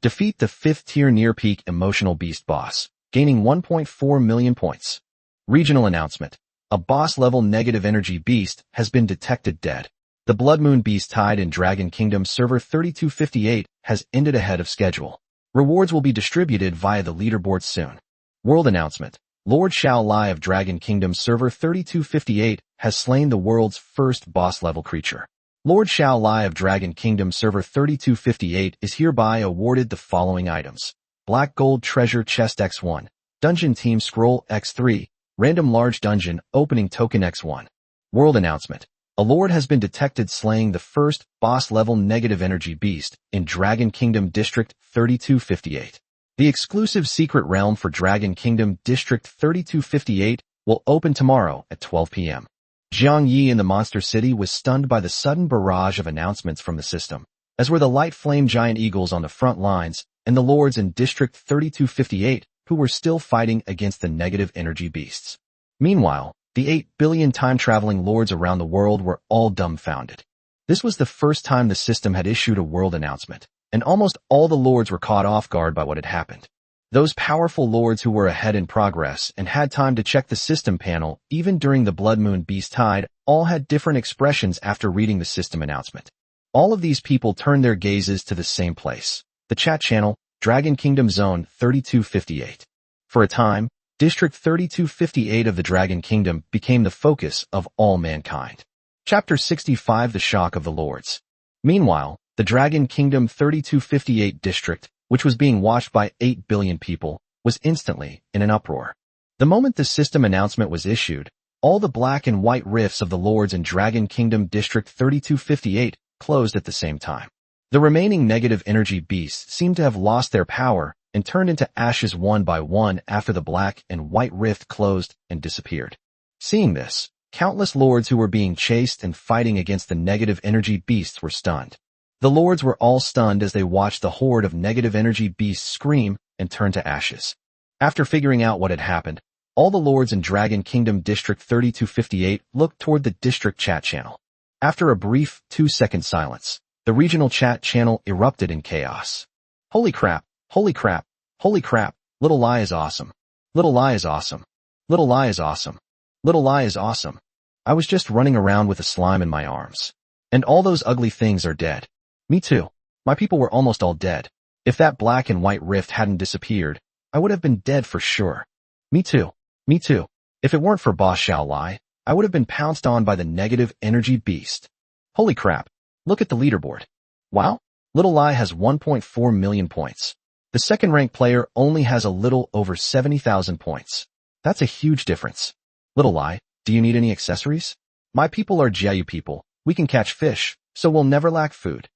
Defeat the 5th-tier near-peak emotional beast boss, gaining 1.4 million points. Regional announcement. A boss-level negative energy beast has been detected dead. The Blood Moon Beast Tide in Dragon Kingdom Server 3258 has ended ahead of schedule. Rewards will be distributed via the leaderboard soon. World announcement. Lord Xiaolai of Dragon Kingdom Server 3258 has slain the world's first boss-level creature. Lord Xiaolai of Dragon Kingdom Server 3258 is hereby awarded the following items. Black Gold Treasure Chest X1, Dungeon Team Scroll X3, Random Large Dungeon Opening Token X1. World announcement. A lord has been detected slaying the first boss-level negative energy beast in Dragon Kingdom District 3258. The exclusive secret realm for Dragon Kingdom District 3258 will open tomorrow at 12 p.m. Jiang Yi in the Monster City was stunned by the sudden barrage of announcements from the system, as were the light flame giant eagles on the front lines and the lords in District 3258 who were still fighting against the negative energy beasts. Meanwhile, the 8 billion time-traveling lords around the world were all dumbfounded. This was the first time the system had issued a world announcement, and almost all the lords were caught off guard by what had happened. Those powerful lords who were ahead in progress and had time to check the system panel even during the Blood Moon Beast Tide all had different expressions after reading the system announcement. All of these people turned their gazes to the same place, the chat channel, Dragon Kingdom Zone 3258. For a time, District 3258 of the Dragon Kingdom became the focus of all mankind. Chapter 65 The Shock of the Lords. Meanwhile, the Dragon Kingdom 3258 district, which was being watched by 8 billion people, was instantly in an uproar. The moment the system announcement was issued, all the black and white rifts of the lords in Dragon Kingdom District 3258 closed at the same time. The remaining negative energy beasts seemed to have lost their power and turned into ashes one by one after the black and white rift closed and disappeared. Seeing this, countless lords who were being chased and fighting against the negative energy beasts were stunned. The lords were all stunned as they watched the horde of negative energy beasts scream and turn to ashes. After figuring out what had happened, all the lords in Dragon Kingdom District 3258 looked toward the district chat channel. After a brief 2-second silence, The regional chat channel erupted in chaos. Holy crap, holy crap, holy crap, Little Lie is awesome. Little Lie is awesome. Little Lie is awesome. Little Lie is awesome. I was just running around with a slime in my arms. And all those ugly things are dead. Me too. My people were almost all dead. If that black and white rift hadn't disappeared, I would have been dead for sure. Me too. Me too. If it weren't for Boss Xiao Lai, I would have been pounced on by the negative energy beast. Holy crap. Look at the leaderboard. Wow. Little Lie has 1.4 million points. The second-ranked player only has a little over 70,000 points. That's a huge difference. Little Lie, do you need any accessories? My people are Jiayu people. We can catch fish, so we'll never lack food.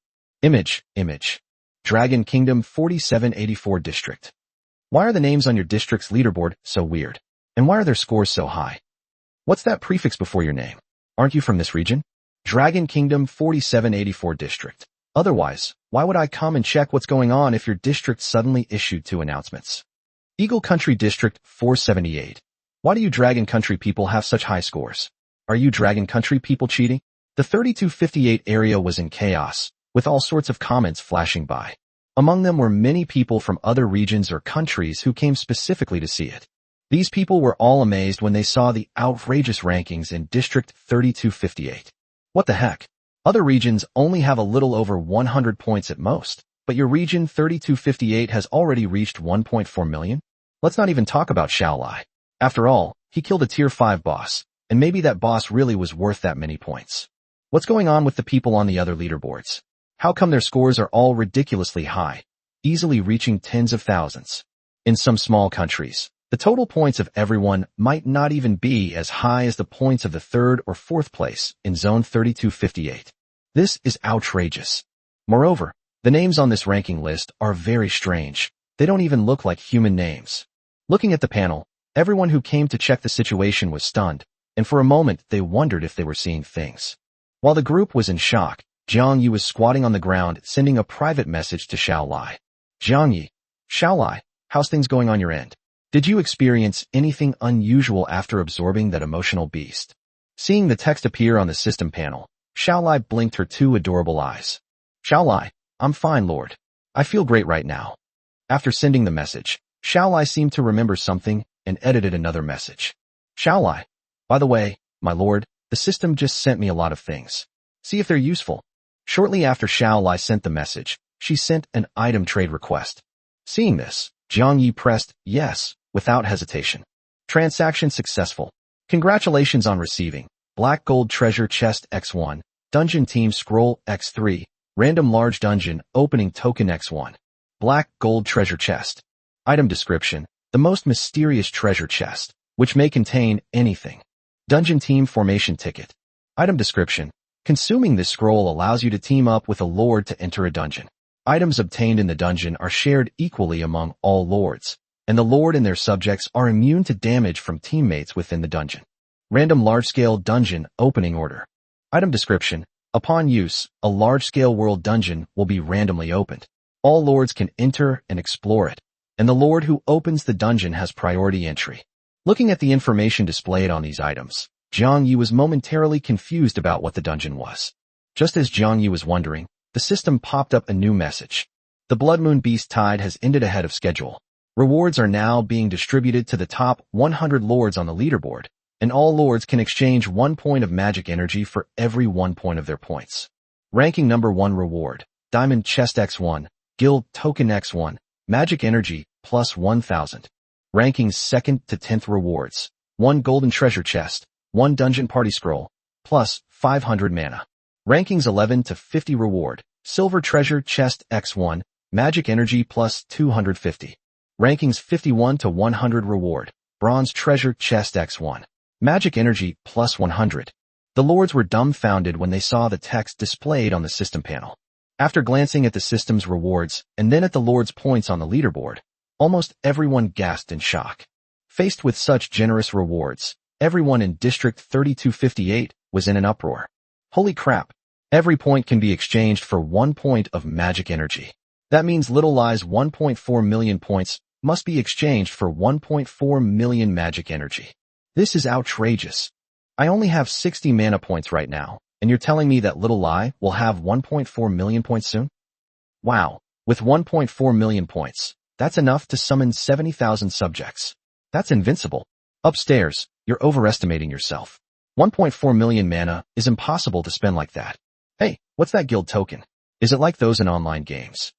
Image. Dragon Kingdom 4784 District. Why are the names on your district's leaderboard so weird? And why are their scores so high? What's that prefix before your name? Aren't you from this region? Dragon Kingdom 4784 District. Otherwise, why would I come and check what's going on if your district suddenly issued 2 announcements? Eagle Country District 478. Why do you Dragon Country people have such high scores? Are you Dragon Country people cheating? The 3258 area was in chaos, with all sorts of comments flashing by. Among them were many people from other regions or countries who came specifically to see it. These people were all amazed when they saw the outrageous rankings in District 3258. What the heck? Other regions only have a little over 100 points at most, but your region 3258 has already reached 1.4 million? Let's not even talk about Xiao Lai. After all, he killed a tier 5 boss, and maybe that boss really was worth that many points. What's going on with the people on the other leaderboards? How come their scores are all ridiculously high, easily reaching tens of thousands? In some small countries, the total points of everyone might not even be as high as the points of the 3rd or 4th place in Zone 3258. This is outrageous. Moreover, the names on this ranking list are very strange. They don't even look like human names. Looking at the panel, everyone who came to check the situation was stunned, and for a moment they wondered if they were seeing things. While the group was in shock, Jiang Yi was squatting on the ground sending a private message to Xiao Lai. Jiang Yi, Xiao Lai, how's things going on your end? Did you experience anything unusual after absorbing that emotional beast? Seeing the text appear on the system panel, Xiao Lai blinked her 2 adorable eyes. Xiao Lai, I'm fine, Lord. I feel great right now. After sending the message, Xiao Lai seemed to remember something and edited another message. Xiao Lai, by the way, my lord, the system just sent me a lot of things. See if they're useful. Shortly after Xiao Lai sent the message, she sent an item trade request. Seeing this, Jiang Yi pressed yes without hesitation. Transaction successful. Congratulations on receiving Black Gold Treasure Chest X1, Dungeon Team Scroll X3, Random Large Dungeon Opening Token X1. Black Gold Treasure Chest. Item description: the most mysterious treasure chest, which may contain anything. Dungeon Team Formation Ticket. Item description: consuming this scroll allows you to team up with a lord to enter a dungeon. Items obtained in the dungeon are shared equally among all lords, and the lord and their subjects are immune to damage from teammates within the dungeon. Random Large-Scale Dungeon Opening Order. Item description: upon use, a large-scale world dungeon will be randomly opened. All lords can enter and explore it, and the lord who opens the dungeon has priority entry. Looking at the information displayed on these items, Jiang Yi was momentarily confused about what the dungeon was. Just as Jiang Yi was wondering, the system popped up a new message. The Blood Moon Beast Tide has ended ahead of schedule. Rewards are now being distributed to the top 100 lords on the leaderboard, and all lords can exchange 1 point of magic energy for every 1 point of their points. Ranking number 1 reward: Diamond Chest X1, Guild Token X1, Magic Energy, plus 1000. Rankings 2nd to 10th rewards: 1 Golden Treasure Chest, 1 Dungeon Party Scroll, plus 500 mana. Rankings 11 to 50 reward: Silver Treasure Chest X1, Magic Energy plus 250. Rankings 51 to 100 reward: Bronze Treasure Chest X1, Magic Energy plus 100. The lords were dumbfounded when they saw the text displayed on the system panel. After glancing at the system's rewards and then at the lords' points on the leaderboard, almost everyone gasped in shock. Faced with such generous rewards, everyone in District 3258 was in an uproar. Holy crap! Every point can be exchanged for 1 point of magic energy. That means Little Lie's 1.4 million points must be exchanged for 1.4 million magic energy. This is outrageous. I only have 60 mana points right now, And you're telling me that little Lai will have 1.4 million points soon? Wow, with 1.4 million points, that's enough to summon 70,000 subjects. That's invincible. Upstairs, you're overestimating yourself. 1.4 million mana is impossible to spend like that. Hey, what's that guild token? Is it like those in online games?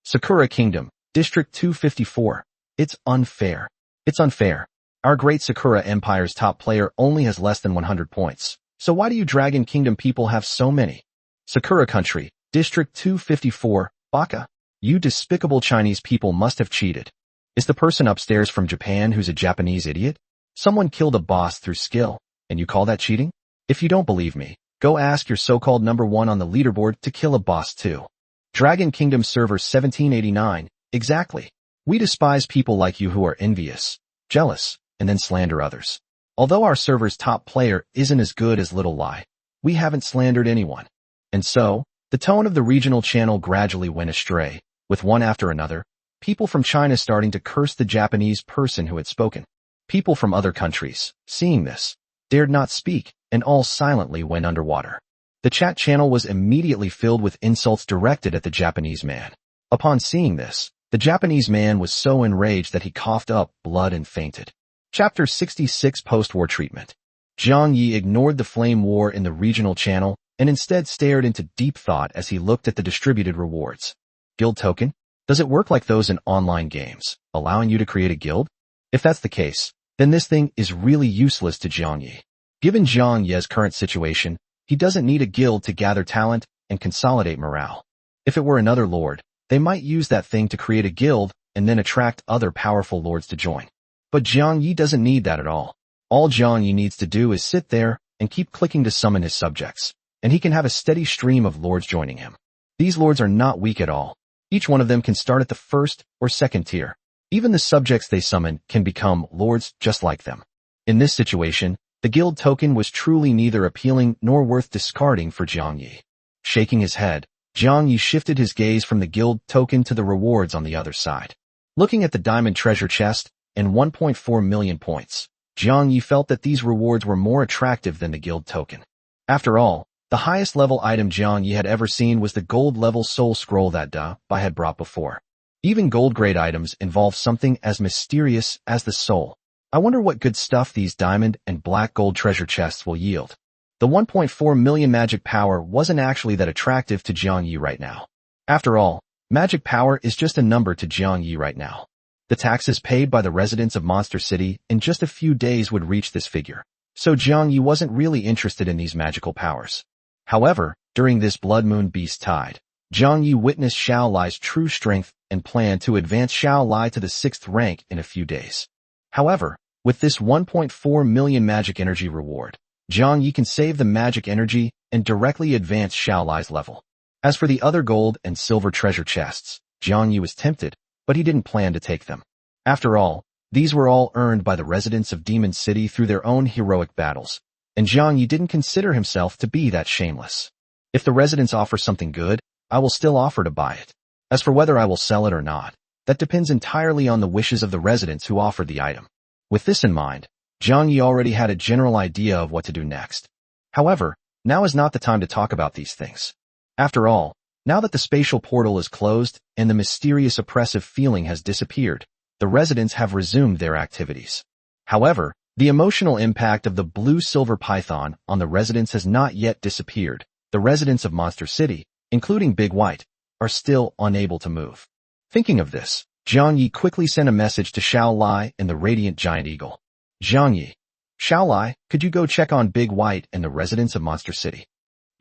Sakura Kingdom, District 254. It's unfair. It's unfair. Our great Sakura Empire's top player only has less than 100 points. So why do you Dragon Kingdom people have so many? Sakura Country, District 254, Baka. You despicable Chinese people must have cheated. Is the person upstairs from Japan who's a Japanese idiot? Someone killed a boss through skill, and you call that cheating? If you don't believe me, go ask your so-called number one on the leaderboard to kill a boss too. Dragon Kingdom Server 1789, exactly. We despise people like you who are envious, jealous, and then slander others. Although our server's top player isn't as good as Little Lai, we haven't slandered anyone. And so, the tone of the regional channel gradually went astray, with one after another, people from China starting to curse the Japanese person who had spoken. People from other countries, seeing this, dared not speak, and all silently went underwater. The chat channel was immediately filled with insults directed at the Japanese man. Upon seeing this, the Japanese man was so enraged that he coughed up blood and fainted. Chapter 66 Post-War Treatment. Zhang Yi ignored the flame war in the regional channel and instead stared into deep thought as he looked at the distributed rewards. Guild token? Does it work like those in online games, allowing you to create a guild? If that's the case, then this thing is really useless to Zhang Yi. Given Zhang Yi's current situation, he doesn't need a guild to gather talent and consolidate morale. If it were another lord, they might use that thing to create a guild and then attract other powerful lords to join. But Zhang Yi doesn't need that at all. All Zhang Yi needs to do is sit there and keep clicking to summon his subjects, and he can have a steady stream of lords joining him. These lords are not weak at all. Each one of them can start at the first or second tier. Even the subjects they summon can become lords just like them. In this situation, the guild token was truly neither appealing nor worth discarding for Zhang Yi. Shaking his head, Zhang Yi shifted his gaze from the guild token to the rewards on the other side. Looking at the diamond treasure chest and 1.4 million points, Zhang Yi felt that these rewards were more attractive than the guild token. After all, the highest level item Zhang Yi had ever seen was the gold level soul scroll that Bai had brought before. Even gold grade items involve something as mysterious as the soul. I wonder what good stuff these diamond and black gold treasure chests will yield. The 1.4 million magic power wasn't actually that attractive to Zhang Yi right now. After all, magic power is just a number to Zhang Yi right now. The taxes paid by the residents of Monster City in just a few days would reach this figure, so Zhang Yi wasn't really interested in these magical powers. However, during this Blood Moon Beast Tide, Zhang Yi witnessed Xiao Lai's true strength and planned to advance Xiao Lai to the 6th rank in a few days. However, with this 1.4 million magic energy reward, Zhang Yi can save the magic energy and directly advance Xiao Lai's level. As for the other gold and silver treasure chests, Zhang Yi was tempted, but he didn't plan to take them. After all, these were all earned by the residents of Demon City through their own heroic battles, and Zhang Yi didn't consider himself to be that shameless. If the residents offer something good, I will still offer to buy it. As for whether I will sell it or not, that depends entirely on the wishes of the residents who offered the item. With this in mind, Zhang Yi already had a general idea of what to do next. However, now is not the time to talk about these things. After all, now that the spatial portal is closed and the mysterious oppressive feeling has disappeared, the residents have resumed their activities. However, the emotional impact of the blue-silver python on the residents has not yet disappeared. The residents of Monster City, including Big White, are still unable to move. Thinking of this, Zhang Yi quickly sent a message to Xiao Lai and the Radiant Giant Eagle. Zhang Yi, Xiao Lai, could you go check on Big White and the residents of Monster City?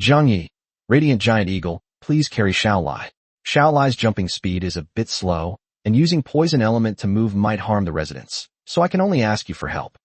Zhang Yi, Radiant Giant Eagle, please carry Xiao Lai. Xiao Lai's jumping speed is a bit slow, and using poison element to move might harm the residents, so I can only ask you for help.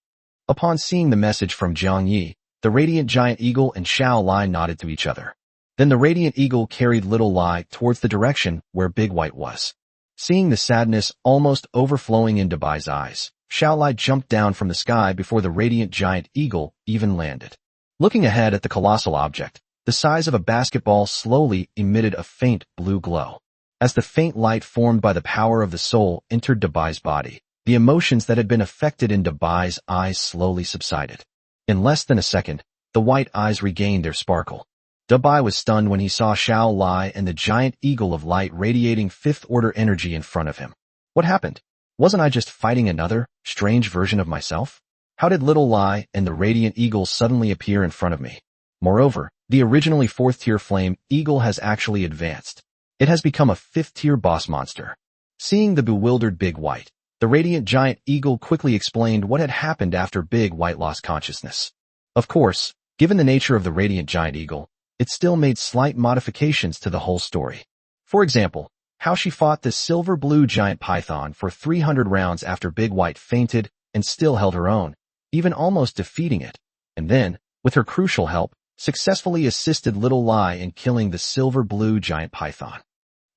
Upon seeing the message from Zhang Yi, the Radiant Giant Eagle and Xiao Lai nodded to each other. Then the Radiant Eagle carried Little Lai towards the direction where Big White was. Seeing the sadness almost overflowing into Bai's eyes, Xiao Lai jumped down from the sky before the Radiant Giant Eagle even landed. Looking ahead at the colossal object, the size of a basketball slowly emitted a faint blue glow. As the faint light formed by the power of the soul entered Bai's body, the emotions that had been affected in Bai's eyes slowly subsided. In less than a second, the white eyes regained their sparkle. Dubai was stunned when he saw Xiao Lai and the giant eagle of light radiating fifth-order energy in front of him. What happened? Wasn't I just fighting another, strange version of myself? How did Little Lai and the radiant eagle suddenly appear in front of me? Moreover, the originally 4th-tier flame eagle has actually advanced. It has become a 5th-tier boss monster. Seeing the bewildered Big White, the radiant giant eagle quickly explained what had happened after Big White lost consciousness. Of course, given the nature of the radiant giant eagle, it still made slight modifications to the whole story. For example, how she fought the silver-blue giant python for 300 rounds after Big White fainted and still held her own, even almost defeating it, and then, with her crucial help, successfully assisted Little Lai in killing the silver-blue giant python.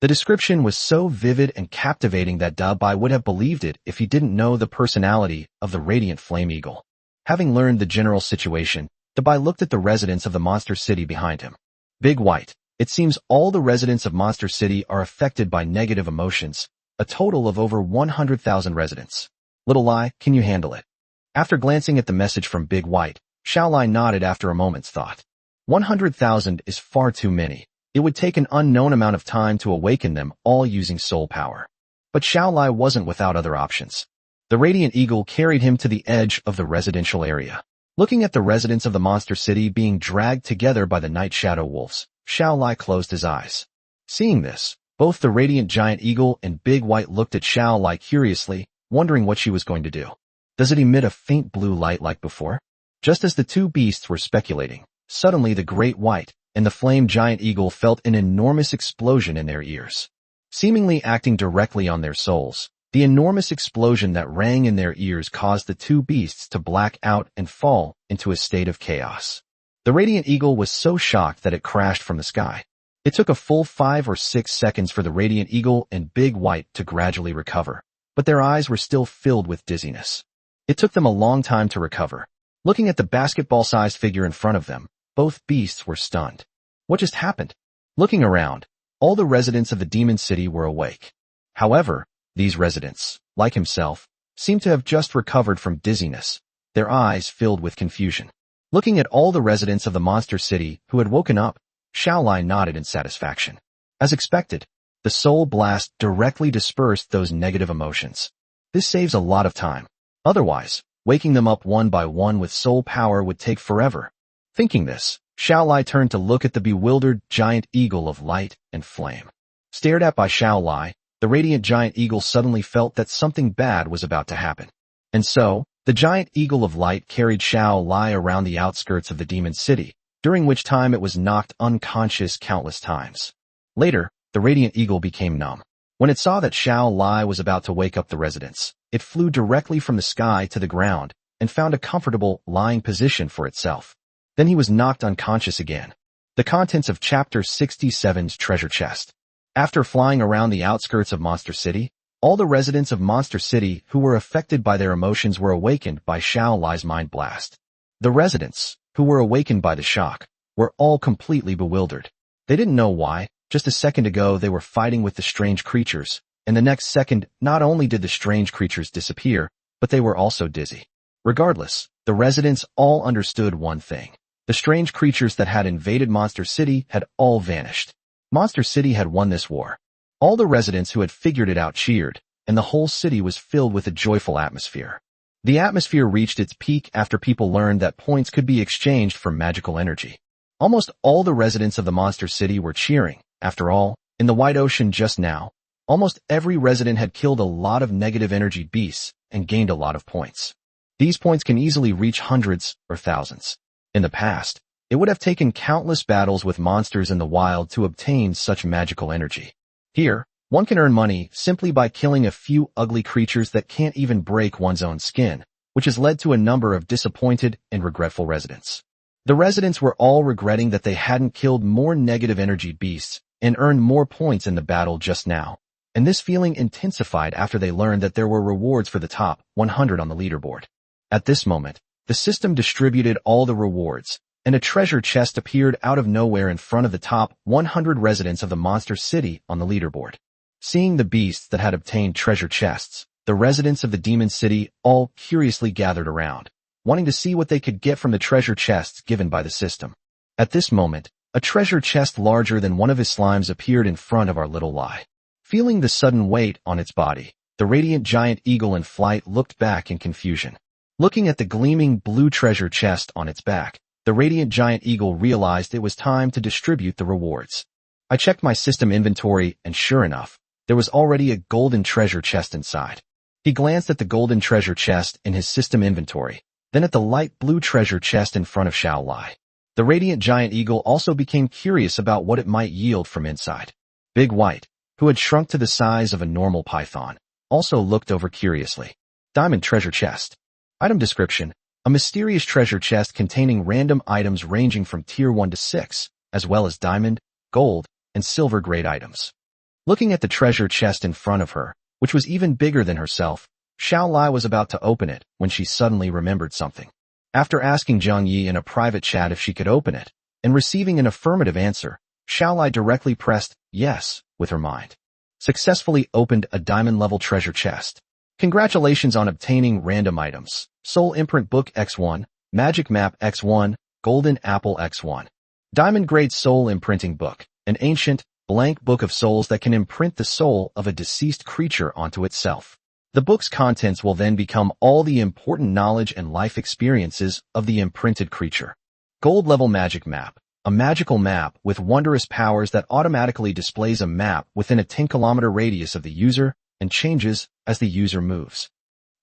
The description was so vivid and captivating that Dubai would have believed it if he didn't know the personality of the radiant flame eagle. Having learned the general situation, Dubai looked at the residents of the monster city behind him. Big White, it seems all the residents of Monster City are affected by negative emotions, a total of over 100,000 residents. Little Lai, can you handle it? After glancing at the message from Big White, Xiao Lai nodded after a moment's thought. 100,000 is far too many. It would take an unknown amount of time to awaken them all using soul power. But Xiao Lai wasn't without other options. The radiant eagle carried him to the edge of the residential area. Looking at the residents of the monster city being dragged together by the night shadow wolves, Xiao Lai closed his eyes. Seeing this, both the radiant giant eagle and Big White looked at Xiao Lai curiously, wondering what she was going to do. Does it emit a faint blue light like before? Just as the two beasts were speculating, suddenly the great white and the flame giant eagle felt an enormous explosion in their ears. Seemingly acting directly on their souls, the enormous explosion that rang in their ears caused the two beasts to black out and fall into a state of chaos. The radiant eagle was so shocked that it crashed from the sky. It took a full 5 or 6 seconds for the radiant eagle and Big White to gradually recover, but their eyes were still filled with dizziness. It took them a long time to recover. Looking at the basketball-sized figure in front of them, both beasts were stunned. What just happened? Looking around, all the residents of the demon city were awake. However, these residents, like himself, seemed to have just recovered from dizziness, their eyes filled with confusion. Looking at all the residents of the monster city who had woken up, Xiao Lai nodded in satisfaction. As expected, the soul blast directly dispersed those negative emotions. This saves a lot of time. Otherwise, waking them up one by one with soul power would take forever. Thinking this, Xiao Lai turned to look at the bewildered giant eagle of light and flame. Stared at by Xiao Lai, the radiant giant eagle suddenly felt that something bad was about to happen. And so, the giant eagle of light carried Xiao Lai around the outskirts of the demon city, during which time it was knocked unconscious countless times. Later, the radiant eagle became numb. When it saw that Xiao Lai was about to wake up the residents, it flew directly from the sky to the ground and found a comfortable, lying position for itself. Then he was knocked unconscious again. The contents of Chapter 67's treasure chest. After flying around the outskirts of Monster City, all the residents of Monster City who were affected by their emotions were awakened by Xiao Lai's mind blast. The residents, who were awakened by the shock, were all completely bewildered. They didn't know why. Just a second ago they were fighting with the strange creatures, and the next second not only did the strange creatures disappear, but they were also dizzy. Regardless, the residents all understood one thing. The strange creatures that had invaded Monster City had all vanished. Monster City had won this war. All the residents who had figured it out cheered, and the whole city was filled with a joyful atmosphere. The atmosphere reached its peak after people learned that points could be exchanged for magical energy. Almost all the residents of the Monster City were cheering. After all, in the wide ocean just now, almost every resident had killed a lot of negative energy beasts and gained a lot of points. These points can easily reach hundreds or thousands. In the past, it would have taken countless battles with monsters in the wild to obtain such magical energy. Here, one can earn money simply by killing a few ugly creatures that can't even break one's own skin, which has led to a number of disappointed and regretful residents. The residents were all regretting that they hadn't killed more negative energy beasts and earned more points in the battle just now, and this feeling intensified after they learned that there were rewards for the top 100 on the leaderboard. At this moment, the system distributed all the rewards, and a treasure chest appeared out of nowhere in front of the top 100 residents of the Monster City on the leaderboard. Seeing the beasts that had obtained treasure chests, the residents of the Demon City all curiously gathered around, wanting to see what they could get from the treasure chests given by the system. At this moment, A treasure chest larger than one of his slimes appeared in front of our little Lai. Feeling the sudden weight on its body, the radiant giant eagle in flight looked back in confusion. Looking at the gleaming blue treasure chest on its back, the radiant giant eagle realized it was time to distribute the rewards. I checked my system inventory and sure enough, there was already a golden treasure chest inside. He glanced at the golden treasure chest in his system inventory, then at the light blue treasure chest in front of Xiao Lai. The radiant giant eagle also became curious about what it might yield from inside. Big White, who had shrunk to the size of a normal python, also looked over curiously. Diamond treasure chest. Item description: a mysterious treasure chest containing random items ranging from tier 1 to 6, as well as diamond, gold, and silver grade items. Looking at the treasure chest in front of her, which was even bigger than herself, Xiao Lai was about to open it when she suddenly remembered something. After asking Zhang Yi in a private chat if she could open it, and receiving an affirmative answer, Xiao Lai directly pressed yes with her mind. Successfully opened a diamond-level treasure chest. Congratulations on obtaining random items. Soul Imprint Book X1, Magic Map X1, Golden Apple X1. Diamond Grade Soul Imprinting Book, an ancient, blank book of souls that can imprint the soul of a deceased creature onto itself. The book's contents will then become all the important knowledge and life experiences of the imprinted creature. Gold Level Magic Map, a magical map with wondrous powers that automatically displays a map within a 10-kilometer radius of the user and changes as the user moves.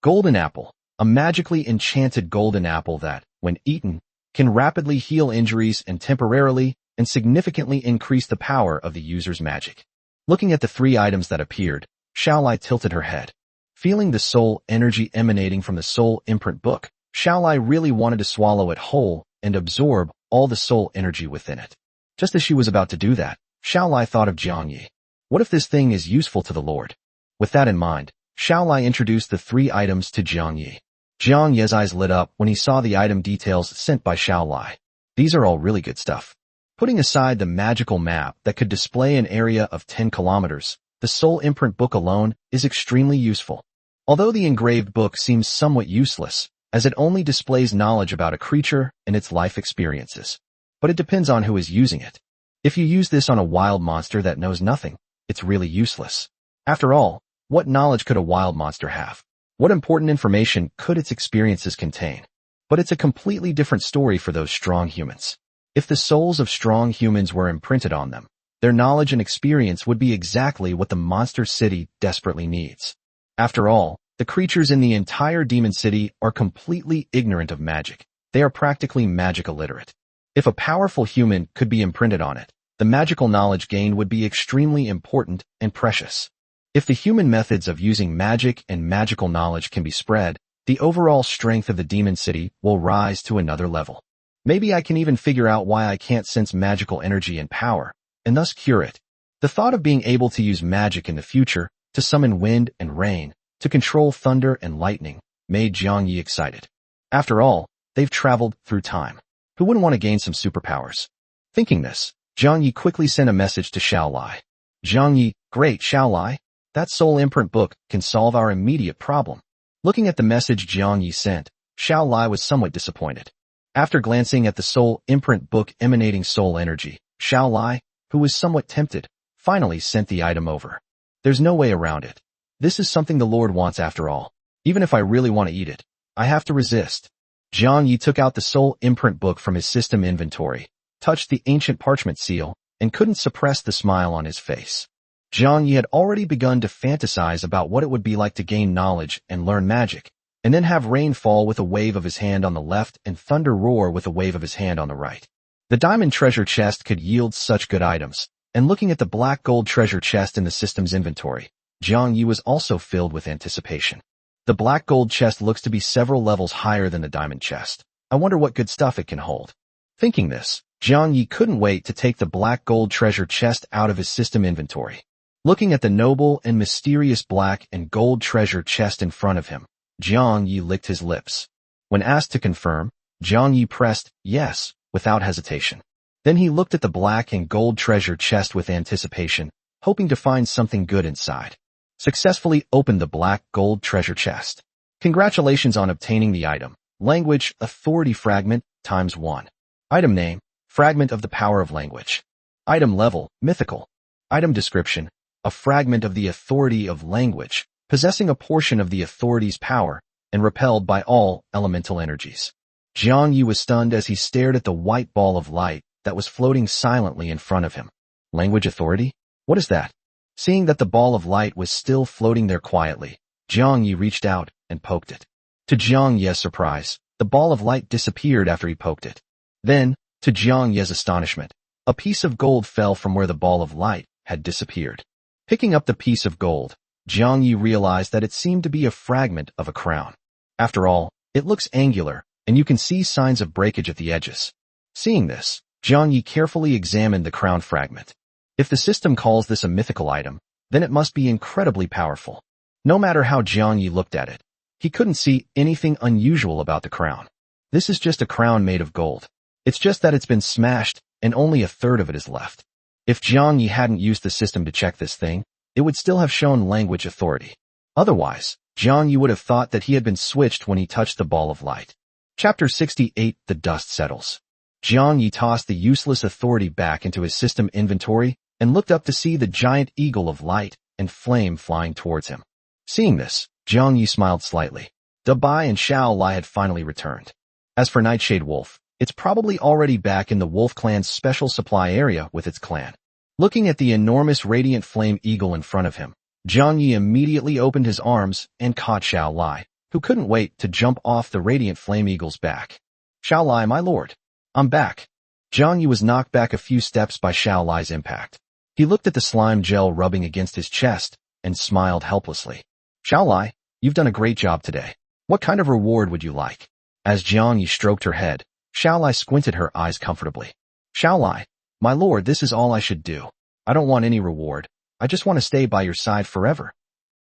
Golden Apple, a magically enchanted golden apple that, when eaten, can rapidly heal injuries and temporarily and significantly increase the power of the user's magic. Looking at the 3 items that appeared, Xiao Lai tilted her head. Feeling the soul energy emanating from the soul imprint book, Xiao Lai really wanted to swallow it whole and absorb all the soul energy within it. Just as she was about to do that, Xiao Lai thought of Zhang Yi. What if this thing is useful to the Lord? With that in mind, Xiao Lai introduced the 3 items to Zhang Yi. Zhang Yi's eyes lit up when he saw the item details sent by Xiao Lai. These are all really good stuff. Putting aside the magical map that could display an area of 10 kilometers, the soul imprint book alone is extremely useful. Although the engraved book seems somewhat useless, as it only displays knowledge about a creature and its life experiences. But it depends on who is using it. If you use this on a wild monster that knows nothing, it's really useless. After all, what knowledge could a wild monster have? What important information could its experiences contain? But it's a completely different story for those strong humans. If the souls of strong humans were imprinted on them, their knowledge and experience would be exactly what the monster city desperately needs. After all, the creatures in the entire demon city are completely ignorant of magic. They are practically magic illiterate. If a powerful human could be imprinted on it, the magical knowledge gained would be extremely important and precious. If the human methods of using magic and magical knowledge can be spread, the overall strength of the demon city will rise to another level. Maybe I can even figure out why I can't sense magical energy and power, and thus cure it. The thought of being able to use magic in the future, to summon wind and rain, to control thunder and lightning, made Zhang Yi excited. After all, they've traveled through time. Who wouldn't want to gain some superpowers? Thinking this, Zhang Yi quickly sent a message to Xiao Lai. Zhang Yi, great Xiao Lai, that soul imprint book can solve our immediate problem. Looking at the message Zhang Yi sent, Xiao Lai was somewhat disappointed. After glancing at the soul imprint book emanating soul energy, Xiao Lai, who was somewhat tempted, finally sent the item over. There's no way around it. This is something the Lord wants after all. Even if I really want to eat it, I have to resist. Zhang Yi took out the soul imprint book from his system inventory, touched the ancient parchment seal, and couldn't suppress the smile on his face. Zhang Yi had already begun to fantasize about what it would be like to gain knowledge and learn magic, and then have rain fall with a wave of his hand on the left and thunder roar with a wave of his hand on the right. The diamond treasure chest could yield such good items, and looking at the black gold treasure chest in the system's inventory, Zhang Yi was also filled with anticipation. The black gold chest looks to be several levels higher than the diamond chest. I wonder what good stuff it can hold. Thinking this, Zhang Yi couldn't wait to take the black gold treasure chest out of his system inventory. Looking at the noble and mysterious black and gold treasure chest in front of him, Zhang Yi licked his lips. When asked to confirm, Zhang Yi pressed yes without hesitation. Then he looked at the black and gold treasure chest with anticipation, hoping to find something good inside. Successfully opened the black gold treasure chest. Congratulations on obtaining the item. Language, Authority Fragment, ×1. Item name, Fragment of the power of language. Item level, mythical. Item description, a fragment of the authority of language, possessing a portion of the authority's power and repelled by all elemental energies. Jiang Yi was stunned as he stared at the white ball of light that was floating silently in front of him. Language authority? What is that? Seeing that the ball of light was still floating there quietly, Jiang Yi reached out and poked it. To Jiang Ye's surprise, the ball of light disappeared after he poked it. Then, to Jiang Ye's astonishment, a piece of gold fell from where the ball of light had disappeared. Picking up the piece of gold, Jiang Yi realized that it seemed to be a fragment of a crown. After all, it looks angular, and you can see signs of breakage at the edges. Seeing this, Jiang Yi carefully examined the crown fragment. If the system calls this a mythical item, then it must be incredibly powerful. No matter how Jiang Yi looked at it, he couldn't see anything unusual about the crown. This is just a crown made of gold. It's just that it's been smashed, and only a third of it is left. If Jiang Yi hadn't used the system to check this thing, it would still have shown language authority. Otherwise, Jiang Yi would have thought that he had been switched when he touched the ball of light. Chapter 68, The Dust Settles. Jiang Yi tossed the useless authority back into his system inventory and looked up to see the giant eagle of light and flame flying towards him. Seeing this, Jiang Yi smiled slightly. Dabai and Xiao Lai had finally returned. As for Nightshade Wolf, it's probably already back in the Wolf Clan's special supply area with its clan. Looking at the enormous radiant flame eagle in front of him, Jiang Yi immediately opened his arms and caught Xiao Lai, who couldn't wait to jump off the radiant flame eagle's back. Xiao Lai, my lord. I'm back. Jiang Yi was knocked back a few steps by Xiao Lai's impact. He looked at the slime gel rubbing against his chest and smiled helplessly. Xiao Lai, you've done a great job today. What kind of reward would you like? As Jiang Yi stroked her head, Xiao Lai squinted her eyes comfortably. Xiao Lai, my lord, this is all I should do. I don't want any reward. I just want to stay by your side forever.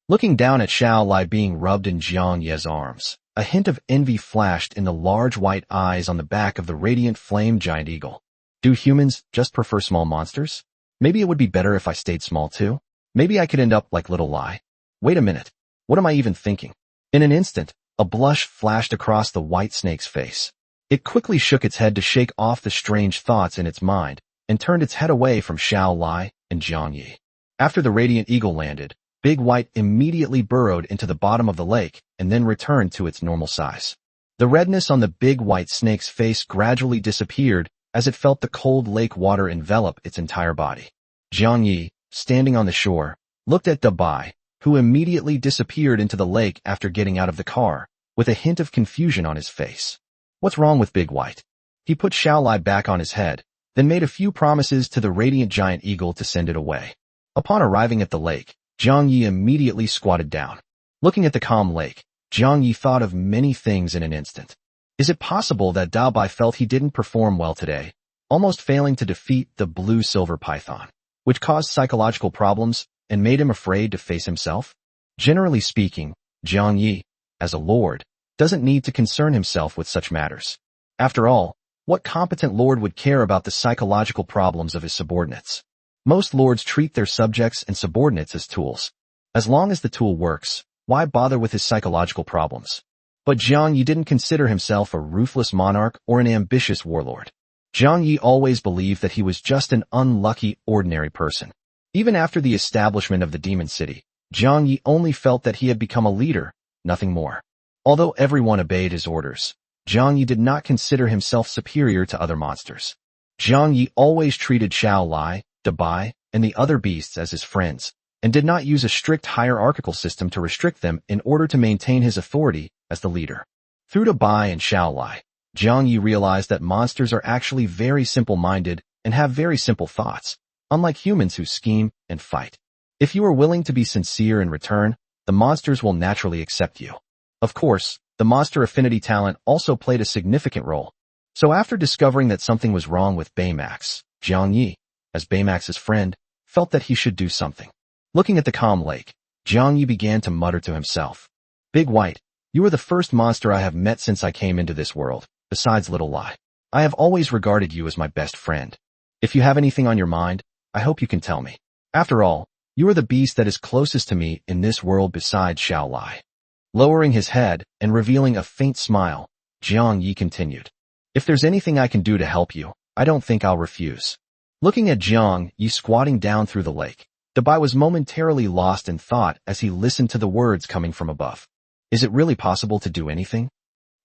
Looking down at Xiao Lai being rubbed in Jiang Ye's arms, a hint of envy flashed in the large white eyes on the back of the radiant flame giant eagle. Do humans just prefer small monsters? Maybe it would be better if I stayed small too? Maybe I could end up like Little Lai. Wait a minute. What am I even thinking? In an instant, a blush flashed across the white snake's face. It quickly shook its head to shake off the strange thoughts in its mind and turned its head away from Xiao Lai and Jiang Yi. After the radiant eagle landed, Big White immediately burrowed into the bottom of the lake and then returned to its normal size. The redness on the big white snake's face gradually disappeared as it felt the cold lake water envelop its entire body. Jiang Yi, standing on the shore, looked at Dabai, who immediately disappeared into the lake after getting out of the car, with a hint of confusion on his face. What's wrong with Big White? He put Xiao Lai back on his head, then made a few promises to the radiant giant eagle to send it away. Upon arriving at the lake, Jiang Yi immediately squatted down. Looking at the calm lake, Jiang Yi thought of many things in an instant. Is it possible that Dabai felt he didn't perform well today, almost failing to defeat the blue-silver python, which caused psychological problems and made him afraid to face himself? Generally speaking, Jiang Yi, as a lord, doesn't need to concern himself with such matters. After all, what competent lord would care about the psychological problems of his subordinates? Most lords treat their subjects and subordinates as tools. As long as the tool works, why bother with his psychological problems? But Jiang Yi didn't consider himself a ruthless monarch or an ambitious warlord. Jiang Yi always believed that he was just an unlucky, ordinary person. Even after the establishment of the Demon City, Jiang Yi only felt that he had become a leader, nothing more. Although everyone obeyed his orders, Jiang Yi did not consider himself superior to other monsters. Jiang Yi always treated Xiao Lai, Dabai, and the other beasts as his friends, and did not use a strict hierarchical system to restrict them in order to maintain his authority as the leader. Through Dabai and Xiao Lai, Jiang Yi realized that monsters are actually very simple-minded and have very simple thoughts, unlike humans who scheme and fight. If you are willing to be sincere in return, the monsters will naturally accept you. Of course, the monster affinity talent also played a significant role. So after discovering that something was wrong with Baymax, Jiang Yi, as Baymax's friend, felt that he should do something. Looking at the calm lake, Jiang Yi began to mutter to himself. Big White, you are the first monster I have met since I came into this world, besides Little Lai. I have always regarded you as my best friend. If you have anything on your mind, I hope you can tell me. After all, you are the beast that is closest to me in this world besides Xiao Lai. Lowering his head and revealing a faint smile, Jiang Yi continued. If there's anything I can do to help you, I don't think I'll refuse. Looking at Jiang Yi squatting down through the lake, Dabai was momentarily lost in thought as he listened to the words coming from above. Is it really possible to do anything?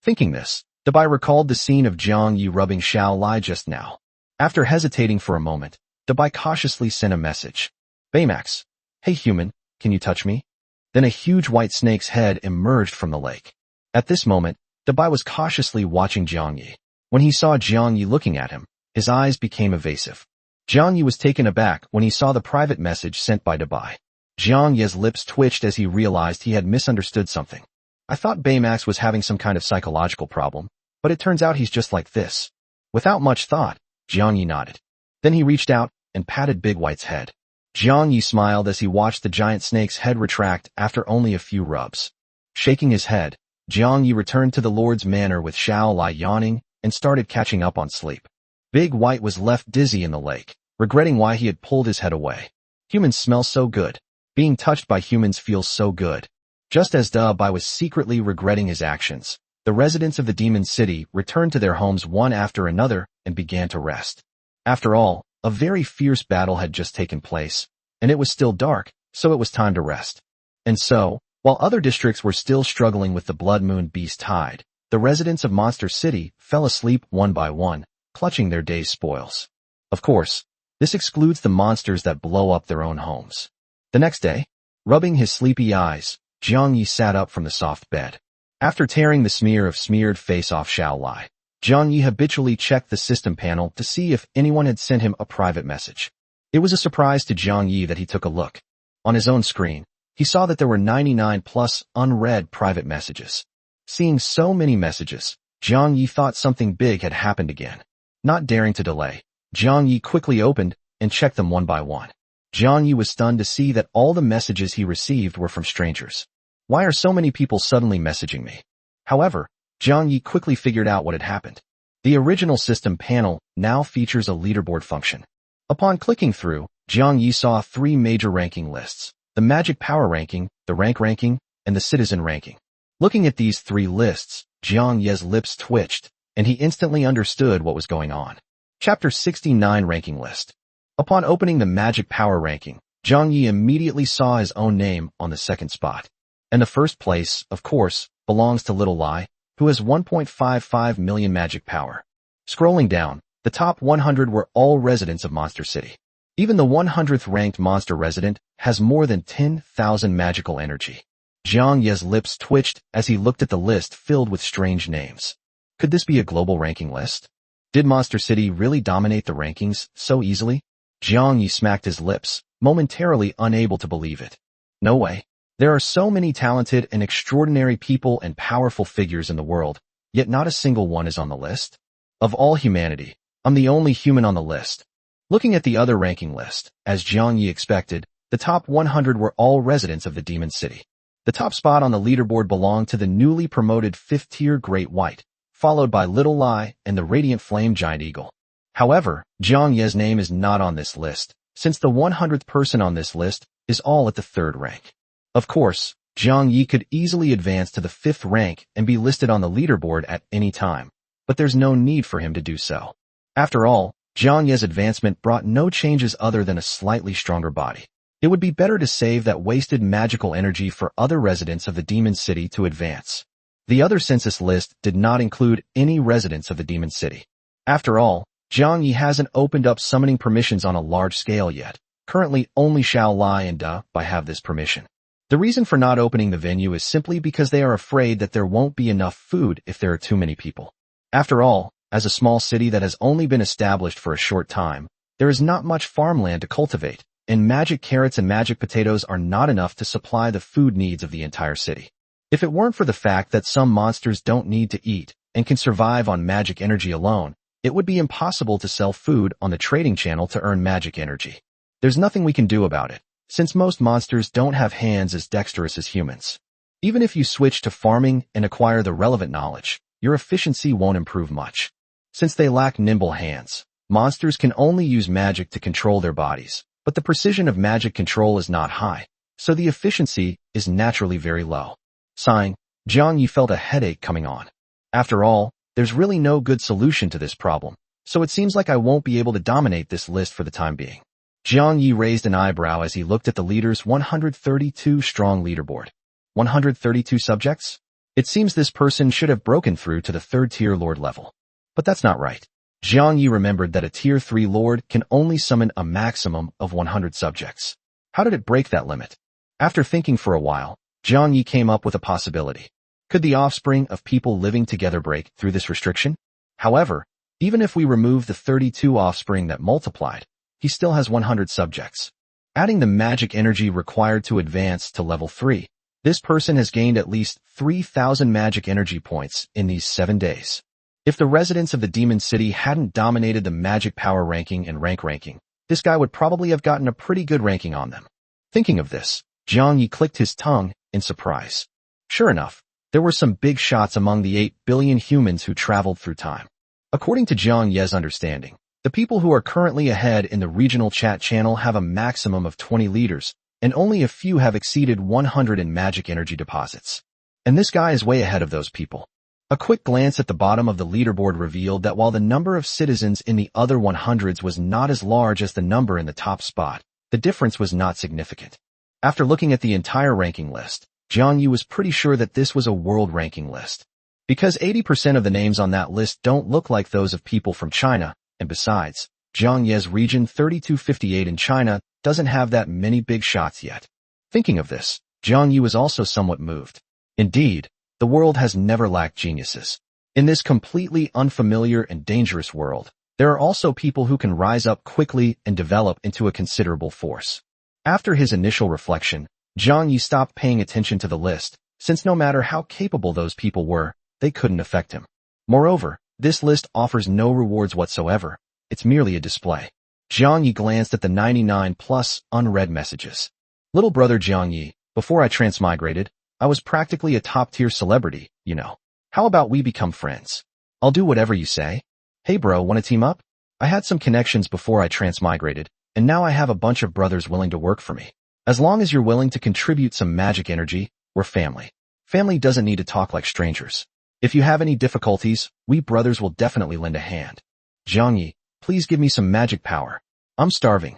Thinking this, Dabai recalled the scene of Jiang Yi rubbing Xiao Lai just now. After hesitating for a moment, Dabai cautiously sent a message. Baymax, hey human, can you touch me? Then a huge white snake's head emerged from the lake. At this moment, Dabai was cautiously watching Jiang Yi. When he saw Jiang Yi looking at him, his eyes became evasive. Jiang Yi was taken aback when he saw the private message sent by Dabai. Jiang Yi's lips twitched as he realized he had misunderstood something. I thought Baymax was having some kind of psychological problem, but it turns out he's just like this. Without much thought, Jiang Yi nodded. Then he reached out and patted Big White's head. Jiang Yi smiled as he watched the giant snake's head retract after only a few rubs. Shaking his head, Jiang Yi returned to the Lord's manor with Xiao Lai yawning and started catching up on sleep. Big White was left dizzy in the lake, regretting why he had pulled his head away. Humans smell so good. Being touched by humans feels so good. Just as Dabai was secretly regretting his actions, the residents of the Demon City returned to their homes one after another and began to rest. After all, a very fierce battle had just taken place, and it was still dark, so it was time to rest. And so, while other districts were still struggling with the Blood Moon Beast tide, the residents of Monster City fell asleep one by one, clutching their day's spoils. Of course, this excludes the monsters that blow up their own homes. The next day, rubbing his sleepy eyes, Jiang Yi sat up from the soft bed. After tearing the smear of smeared face off Xiao Lai, Jiang Yi habitually checked the system panel to see if anyone had sent him a private message. It was a surprise to Jiang Yi that he took a look. On his own screen, he saw that there were 99 plus unread private messages. Seeing so many messages, Jiang Yi thought something big had happened again. Not daring to delay, Jiang Yi quickly opened and checked them one by one. Jiang Yi was stunned to see that all the messages he received were from strangers. Why are so many people suddenly messaging me? However, Jiang Yi quickly figured out what had happened. The original system panel now features a leaderboard function. Upon clicking through, Jiang Yi saw 3 major ranking lists: the Magic Power Ranking, the Rank Ranking, and the Citizen Ranking. Looking at these 3 lists, Jiang Yi's lips twitched, and he instantly understood what was going on. Chapter 69 Ranking List. Upon opening the Magic Power Ranking, Jiang Yi immediately saw his own name on the second spot. And the first place, of course, belongs to Little Lai, who has 1.55 million magic power. Scrolling down, the top 100 were all residents of Monster City. Even the 100th ranked monster resident has more than 10,000 magical energy. Jiang Yi's lips twitched as he looked at the list filled with strange names. Could this be a global ranking list? Did Monster City really dominate the rankings so easily? Jiang Yi smacked his lips, momentarily unable to believe it. No way. There are so many talented and extraordinary people and powerful figures in the world, yet not a single one is on the list. Of all humanity, I'm the only human on the list. Looking at the other ranking list, as Jiang Yi expected, the top 100 were all residents of the Demon City. The top spot on the leaderboard belonged to the newly promoted 5th-tier Great White, followed by Little Lai and the Radiant Flame Giant Eagle. However, Jiang Yi's name is not on this list, since the 100th person on this list is all at the 3rd rank. Of course, Jiang Yi could easily advance to the 5th rank and be listed on the leaderboard at any time, but there's no need for him to do so. After all, Jiang Yi's advancement brought no changes other than a slightly stronger body. It would be better to save that wasted magical energy for other residents of the Demon City to advance. The other census list did not include any residents of the Demon City. After all, Jiang Yi hasn't opened up summoning permissions on a large scale yet. Currently, only Xiao Lai and Dabai have this permission. The reason for not opening the venue is simply because they are afraid that there won't be enough food if there are too many people. After all, as a small city that has only been established for a short time, there is not much farmland to cultivate, and magic carrots and magic potatoes are not enough to supply the food needs of the entire city. If it weren't for the fact that some monsters don't need to eat and can survive on magic energy alone, it would be impossible to sell food on the trading channel to earn magic energy. There's nothing we can do about it, since most monsters don't have hands as dexterous as humans. Even if you switch to farming and acquire the relevant knowledge, your efficiency won't improve much. Since they lack nimble hands, monsters can only use magic to control their bodies, but the precision of magic control is not high, so the efficiency is naturally very low. Sighing, Jiang Yi felt a headache coming on. After all, there's really no good solution to this problem, So it seems like I won't be able to dominate this list for the time being. Jiang Yi raised an eyebrow as he looked at the leader's 132-strong leaderboard. 132 subjects? It seems this person should have broken through to the third-tier lord level. But that's not right. Jiang Yi remembered that a tier 3 lord can only summon a maximum of 100 subjects. How did it break that limit? After thinking for a while, Jiang Yi came up with a possibility. Could the offspring of people living together break through this restriction? However, even if we remove the 32 offspring that multiplied, he still has 100 subjects. Adding the magic energy required to advance to level 3, this person has gained at least 3,000 magic energy points in these 7 days. If the residents of the Demon City hadn't dominated the magic power ranking and rank ranking, this guy would probably have gotten a pretty good ranking on them. Thinking of this, Jiang Yi clicked his tongue in surprise. Sure enough, there were some big shots among the 8 billion humans who traveled through time. According to Jiang Ye's understanding, the people who are currently ahead in the regional chat channel have a maximum of 20 leaders, and only a few have exceeded 100 in magic energy deposits. And this guy is way ahead of those people. A quick glance at the bottom of the leaderboard revealed that while the number of citizens in the other 100s was not as large as the number in the top spot, the difference was not significant. After looking at the entire ranking list, Jiang Yi was pretty sure that this was a world ranking list. Because 80% of the names on that list don't look like those of people from China, and besides, Jiang Ye's region 3258 in China doesn't have that many big shots yet. Thinking of this, Jiang Yi was also somewhat moved. Indeed, the world has never lacked geniuses. In this completely unfamiliar and dangerous world, there are also people who can rise up quickly and develop into a considerable force. After his initial reflection, Jiang Yi stopped paying attention to the list, since no matter how capable those people were, they couldn't affect him. Moreover, this list offers no rewards whatsoever. It's merely a display. Jiang Yi glanced at the 99+ unread messages. Little brother Jiang Yi, before I transmigrated, I was practically a top-tier celebrity, you know. How about we become friends? I'll do whatever you say. Hey bro, wanna team up? I had some connections before I transmigrated, and now I have a bunch of brothers willing to work for me. As long as you're willing to contribute some magic energy, we're family. Family doesn't need to talk like strangers. If you have any difficulties, we brothers will definitely lend a hand. Jiang Yi, please give me some magic power. I'm starving.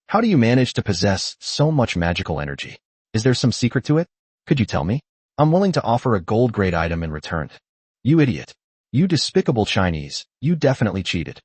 How do you manage to possess so much magical energy? Is there some secret to it? Could you tell me? I'm willing to offer a gold-grade item in return. You idiot. You despicable Chinese, you definitely cheated.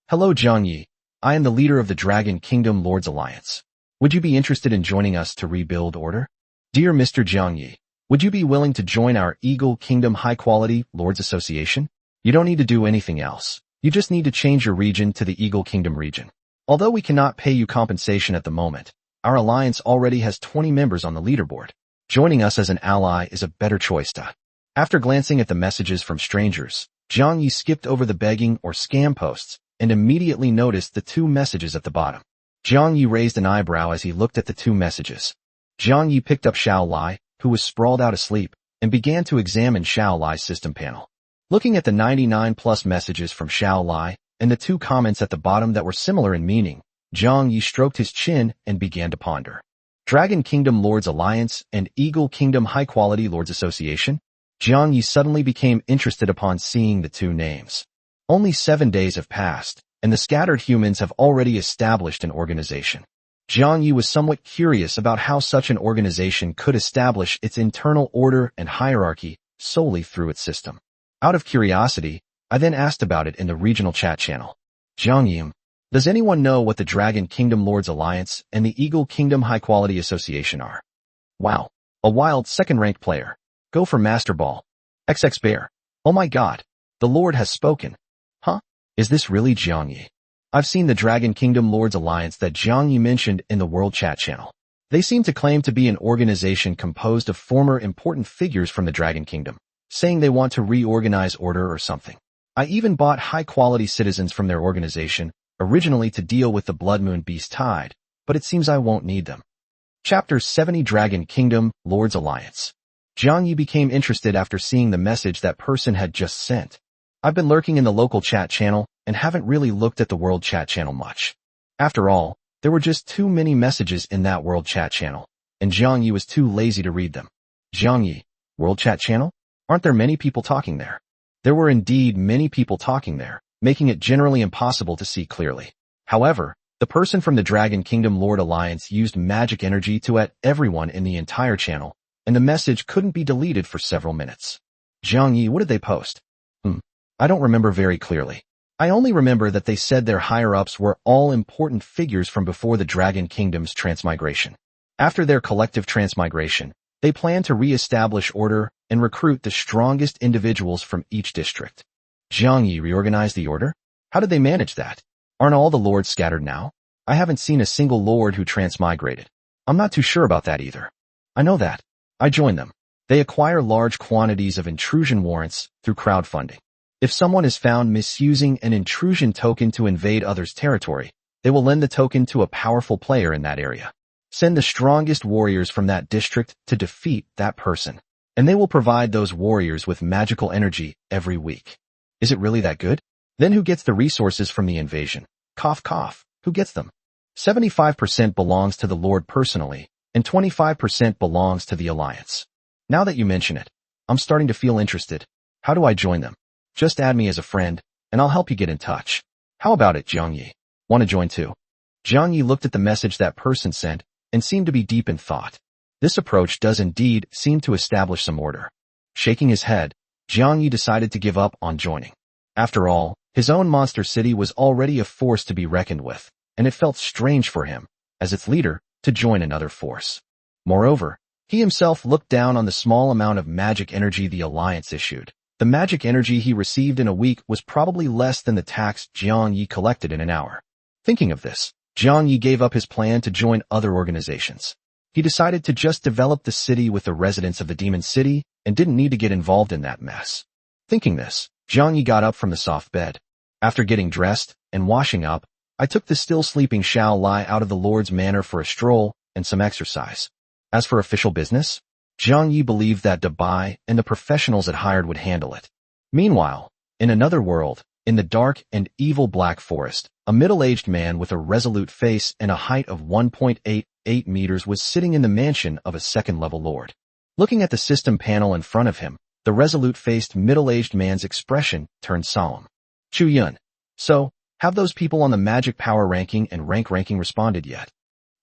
Hello Jiang Yi, I am the leader of the Dragon Kingdom Lords Alliance. Would you be interested in joining us to rebuild order? Dear Mr. Jiang Yi, would you be willing to join our Eagle Kingdom High Quality Lords Association? You don't need to do anything else. You just need to change your region to the Eagle Kingdom region. Although we cannot pay you compensation at the moment, our alliance already has 20 members on the leaderboard. Joining us as an ally is a better choice. After glancing at the messages from strangers, Jiang Yi skipped over the begging or scam posts and immediately noticed the 2 messages at the bottom. Jiang Yi raised an eyebrow as he looked at the 2 messages. Jiang Yi picked up Xiao Lai, who was sprawled out asleep, and began to examine Xiao Lai's system panel. Looking at the 99+ messages from Xiao Lai and the 2 comments at the bottom that were similar in meaning, Jiang Yi stroked his chin and began to ponder. Dragon Kingdom Lords Alliance and Eagle Kingdom High Quality Lords Association? Jiang Yi suddenly became interested upon seeing the 2 names. Only 7 days have passed, and the scattered humans have already established an organization. Jiang Yi was somewhat curious about how such an organization could establish its internal order and hierarchy solely through its system. Out of curiosity, I then asked about it in the regional chat channel. Jiang Yi, does anyone know what the Dragon Kingdom Lords Alliance and the Eagle Kingdom High Quality Association are? Wow, a wild second-ranked player. Go for Master Ball. XX Bear. Oh my god, the Lord has spoken. Huh? Is this really Jiang Yi? I've seen the Dragon Kingdom Lords Alliance that Jiang Yi mentioned in the World Chat channel. They seem to claim to be an organization composed of former important figures from the Dragon Kingdom, saying they want to reorganize order or something. I even bought high-quality citizens from their organization, originally to deal with the Blood Moon Beast Tide, but it seems I won't need them. Chapter 70 Dragon Kingdom Lords Alliance. Jiang Yi became interested after seeing the message that person had just sent. I've been lurking in the local chat channel and haven't really looked at the World Chat channel much. After all, there were just too many messages in that World Chat channel, and Jiang Yi was too lazy to read them. Jiang Yi, World Chat channel? Aren't there many people talking there? There were indeed many people talking there, making it generally impossible to see clearly. However, the person from the Dragon Kingdom Lord Alliance used magic energy to at everyone in the entire channel, and the message couldn't be deleted for several minutes. Jiang Yi, what did they post? I don't remember very clearly. I only remember that they said their higher-ups were all important figures from before the Dragon Kingdom's transmigration. After their collective transmigration, they plan to re-establish order and recruit the strongest individuals from each district. Jiang Yi reorganized the order? How did they manage that? Aren't all the lords scattered now? I haven't seen a single lord who transmigrated. I'm not too sure about that either. I know that. I joined them. They acquire large quantities of intrusion warrants through crowdfunding. If someone is found misusing an intrusion token to invade others' territory, they will lend the token to a powerful player in that area. Send the strongest warriors from that district to defeat that person, and they will provide those warriors with magical energy every week. Is it really that good? Then who gets the resources from the invasion? Cough cough. Who gets them? 75% belongs to the Lord personally, and 25% belongs to the Alliance. Now that you mention it, I'm starting to feel interested. How do I join them? Just add me as a friend, and I'll help you get in touch. How about it, Jiang Yi? Want to join too? Jiang Yi looked at the message that person sent and seemed to be deep in thought. This approach does indeed seem to establish some order. Shaking his head, Jiang Yi decided to give up on joining. After all, his own monster city was already a force to be reckoned with, and it felt strange for him, as its leader, to join another force. Moreover, he himself looked down on the small amount of magic energy the Alliance issued. The magic energy he received in a week was probably less than the tax Jiang Yi collected in an hour. Thinking of this, Jiang Yi gave up his plan to join other organizations. He decided to just develop the city with the residents of the Demon City and didn't need to get involved in that mess. Thinking this, Jiang Yi got up from the soft bed. After getting dressed and washing up, I took the still sleeping Xiao Lai out of the Lord's manor for a stroll and some exercise. As for official business, Jiang Yi believed that Dubai and the professionals it hired would handle it. Meanwhile, in another world, in the dark and evil Black Forest, a middle-aged man with a resolute face and a height of 1.88 meters was sitting in the mansion of a second-level lord. Looking at the system panel in front of him, the resolute-faced middle-aged man's expression turned solemn. Chu Yun. So, have those people on the magic power ranking and rank ranking responded yet?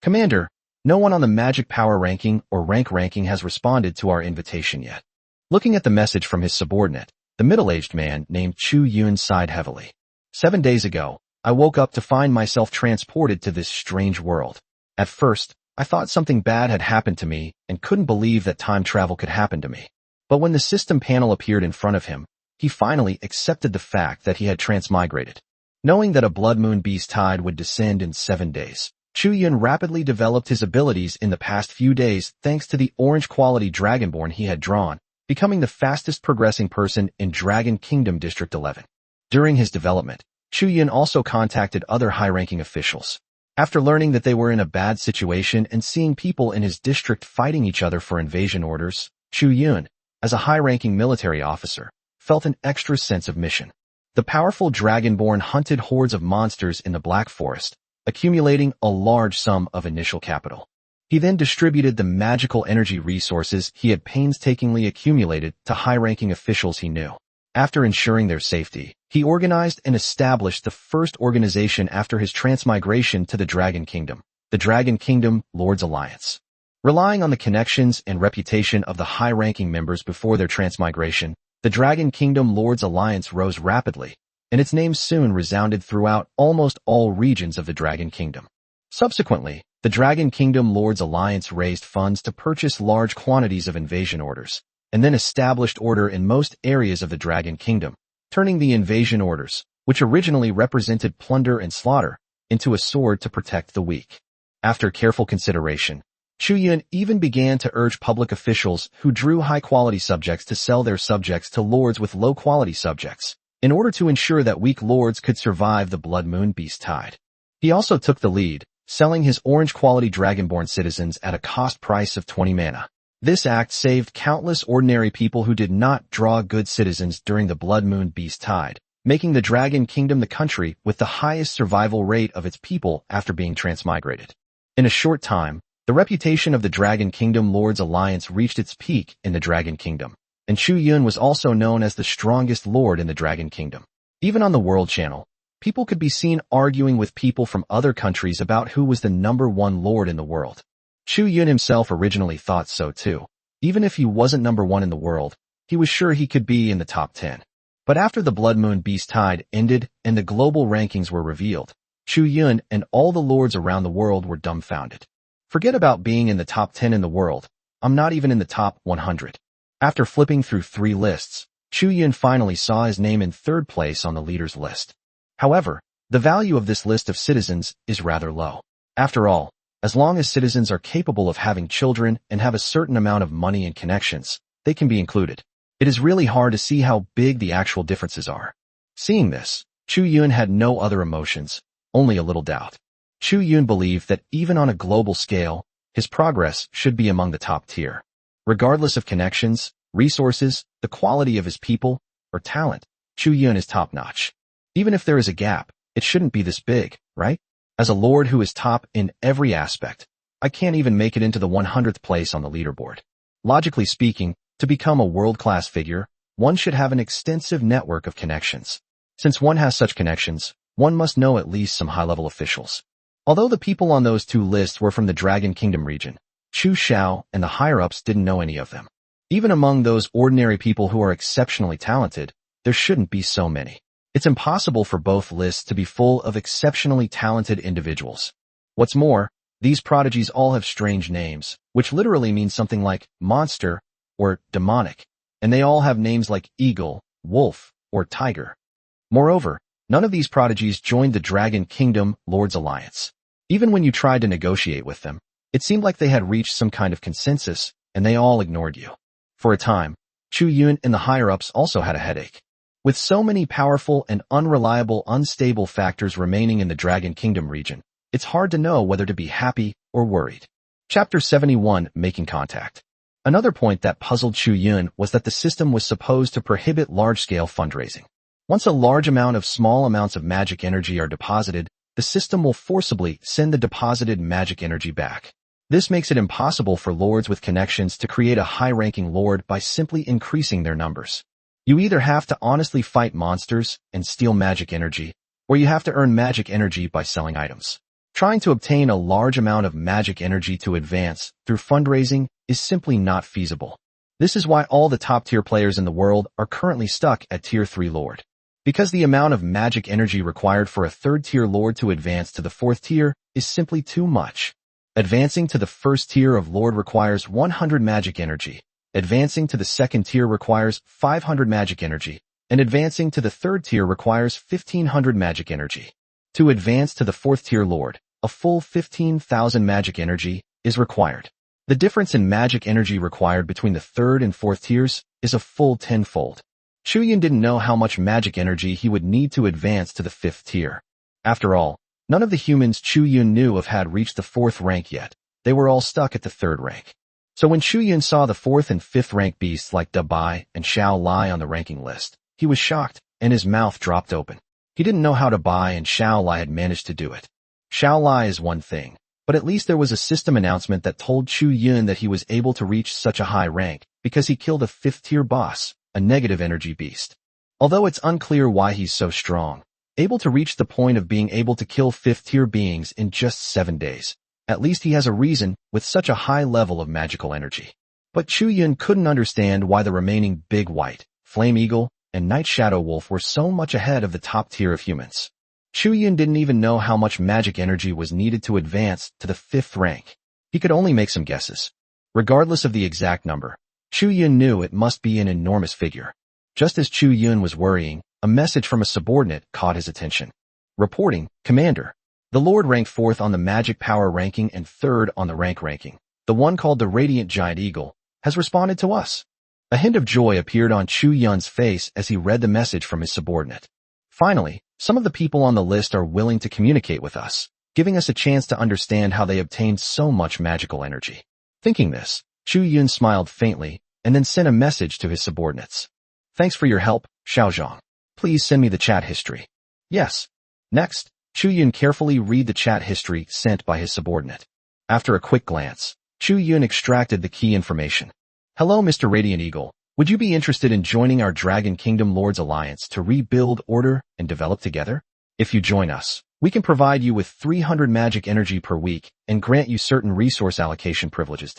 Commander, no one on the magic power ranking or rank ranking has responded to our invitation yet. Looking at the message from his subordinate, the middle-aged man named Chu Yun sighed heavily. 7 days ago, I woke up to find myself transported to this strange world. At first, I thought something bad had happened to me and couldn't believe that time travel could happen to me. But when the system panel appeared in front of him, he finally accepted the fact that he had transmigrated. Knowing that a blood moon beast tide would descend in 7 days, Chu Yun rapidly developed his abilities in the past few days thanks to the orange-quality Dragonborn he had drawn, becoming the fastest progressing person in Dragon Kingdom District 11. During his development, Chu Yun also contacted other high-ranking officials. After learning that they were in a bad situation and seeing people in his district fighting each other for invasion orders, Chu Yun, as a high-ranking military officer, felt an extra sense of mission. The powerful Dragonborn hunted hordes of monsters in the Black Forest, accumulating a large sum of initial capital. He then distributed the magical energy resources he had painstakingly accumulated to high-ranking officials he knew. After ensuring their safety, he organized and established the first organization after his transmigration to the Dragon Kingdom, the Dragon Kingdom Lords Alliance. Relying on the connections and reputation of the high-ranking members before their transmigration, the Dragon Kingdom Lords Alliance rose rapidly, and its name soon resounded throughout almost all regions of the Dragon Kingdom. Subsequently, the Dragon Kingdom Lords Alliance raised funds to purchase large quantities of invasion orders, and then established order in most areas of the Dragon Kingdom, turning the invasion orders, which originally represented plunder and slaughter, into a sword to protect the weak. After careful consideration, Chu Yun even began to urge public officials who drew high-quality subjects to sell their subjects to lords with low-quality subjects, in order to ensure that weak lords could survive the Blood Moon Beast Tide. He also took the lead, selling his orange-quality Dragonborn citizens at a cost price of 20 mana. This act saved countless ordinary people who did not draw good citizens during the Blood Moon Beast Tide, making the Dragon Kingdom the country with the highest survival rate of its people after being transmigrated. In a short time, the reputation of the Dragon Kingdom Lords Alliance reached its peak in the Dragon Kingdom, and Chu Yun was also known as the strongest lord in the Dragon Kingdom. Even on the World Channel, people could be seen arguing with people from other countries about who was the #1 lord in the world. Chu Yun himself originally thought so too. Even if he wasn't #1 in the world, he was sure he could be in the top 10. But after the Blood Moon Beast Tide ended and the global rankings were revealed, Chu Yun and all the lords around the world were dumbfounded. Forget about being in the top 10 in the world, I'm not even in the top 100. After flipping through 3 lists, Chu Yun finally saw his name in 3rd place on the leaders list. However, the value of this list of citizens is rather low. After all, as long as citizens are capable of having children and have a certain amount of money and connections, they can be included. It is really hard to see how big the actual differences are. Seeing this, Chu Yun had no other emotions, only a little doubt. Chu Yun believed that even on a global scale, his progress should be among the top tier. Regardless of connections, resources, the quality of his people, or talent, Chu Yun is top-notch. Even if there is a gap, it shouldn't be this big, right? As a lord who is top in every aspect, I can't even make it into the 100th place on the leaderboard. Logically speaking, to become a world-class figure, one should have an extensive network of connections. Since one has such connections, one must know at least some high-level officials. Although the people on those 2 lists were from the Dragon Kingdom region, Chu Xiao and the higher-ups didn't know any of them. Even among those ordinary people who are exceptionally talented, there shouldn't be so many. It's impossible for both lists to be full of exceptionally talented individuals. What's more, these prodigies all have strange names, which literally means something like monster or demonic, and they all have names like eagle, wolf, or tiger. Moreover, none of these prodigies joined the Dragon Kingdom Lords Alliance. Even when you tried to negotiate with them, it seemed like they had reached some kind of consensus, and they all ignored you. For a time, Chu Yun and the higher-ups also had a headache. With so many powerful and unstable factors remaining in the Dragon Kingdom region, it's hard to know whether to be happy or worried. Chapter 71, Making Contact. Another point that puzzled Chu Yun was that the system was supposed to prohibit large-scale fundraising. Once a large amount of small amounts of magic energy are deposited, the system will forcibly send the deposited magic energy back. This makes it impossible for lords with connections to create a high-ranking lord by simply increasing their numbers. You either have to honestly fight monsters and steal magic energy, or you have to earn magic energy by selling items. Trying to obtain a large amount of magic energy to advance through fundraising is simply not feasible. This is why all the top-tier players in the world are currently stuck at Tier 3 Lord. Because the amount of magic energy required for a 3rd-tier Lord to advance to the 4th tier is simply too much. Advancing to the 1st tier of Lord requires 100 magic energy. Advancing to the 2nd tier requires 500 magic energy, and advancing to the 3rd tier requires 1500 magic energy. To advance to the 4th tier Lord, a full 15,000 magic energy is required. The difference in magic energy required between the 3rd and 4th tiers is a full 10-fold. Chu Yun didn't know how much magic energy he would need to advance to the 5th tier. After all, none of the humans Chu Yun knew of had reached the 4th rank yet. They were all stuck at the 3rd rank. So when Chu Yun saw the 4th and 5th rank beasts like Da Bai and Xiao Lai on the ranking list, he was shocked, and his mouth dropped open. He didn't know how Da Bai and Xiao Lai had managed to do it. Xiao Lai is one thing, but at least there was a system announcement that told Chu Yun that he was able to reach such a high rank because he killed a 5th-tier boss, a negative energy beast. Although it's unclear why he's so strong, able to reach the point of being able to kill 5th-tier beings in just 7 days. At least he has a reason with such a high level of magical energy. But Chu Yun couldn't understand why the remaining Big White, Flame Eagle, and Night Shadow Wolf were so much ahead of the top tier of humans. Chu Yun didn't even know how much magic energy was needed to advance to the 5th rank. He could only make some guesses. Regardless of the exact number, Chu Yun knew it must be an enormous figure. Just as Chu Yun was worrying, a message from a subordinate caught his attention. Reporting, Commander. The Lord ranked 4th on the Magic Power ranking and 3rd on the rank ranking, the one called the Radiant Giant Eagle, has responded to us. A hint of joy appeared on Chu Yun's face as he read the message from his subordinate. Finally, some of the people on the list are willing to communicate with us, giving us a chance to understand how they obtained so much magical energy. Thinking this, Chu Yun smiled faintly and then sent a message to his subordinates. Thanks for your help, Xiaozhong. Please send me the chat history. Yes. Next, Chu Yun carefully read the chat history sent by his subordinate. After a quick glance, Chu Yun extracted the key information. Hello, Mr. Radiant Eagle. Would you be interested in joining our Dragon Kingdom Lords Alliance to rebuild, order, and develop together? If you join us, we can provide you with 300 magic energy per week and grant you certain resource allocation privileges.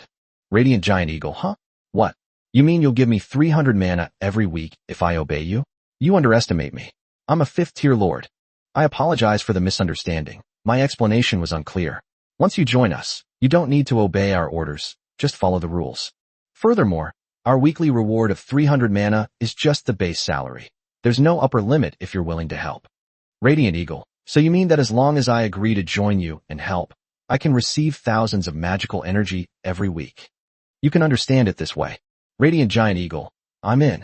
Radiant Giant Eagle, huh? What? You mean you'll give me 300 mana every week if I obey you? You underestimate me. I'm a 5th-tier lord. I apologize for the misunderstanding. My explanation was unclear. Once you join us, you don't need to obey our orders, just follow the rules. Furthermore, our weekly reward of 300 mana is just the base salary. There's no upper limit if you're willing to help. Radiant Eagle, so you mean that as long as I agree to join you and help, I can receive thousands of magical energy every week? You can understand it this way. Radiant Giant Eagle, I'm in.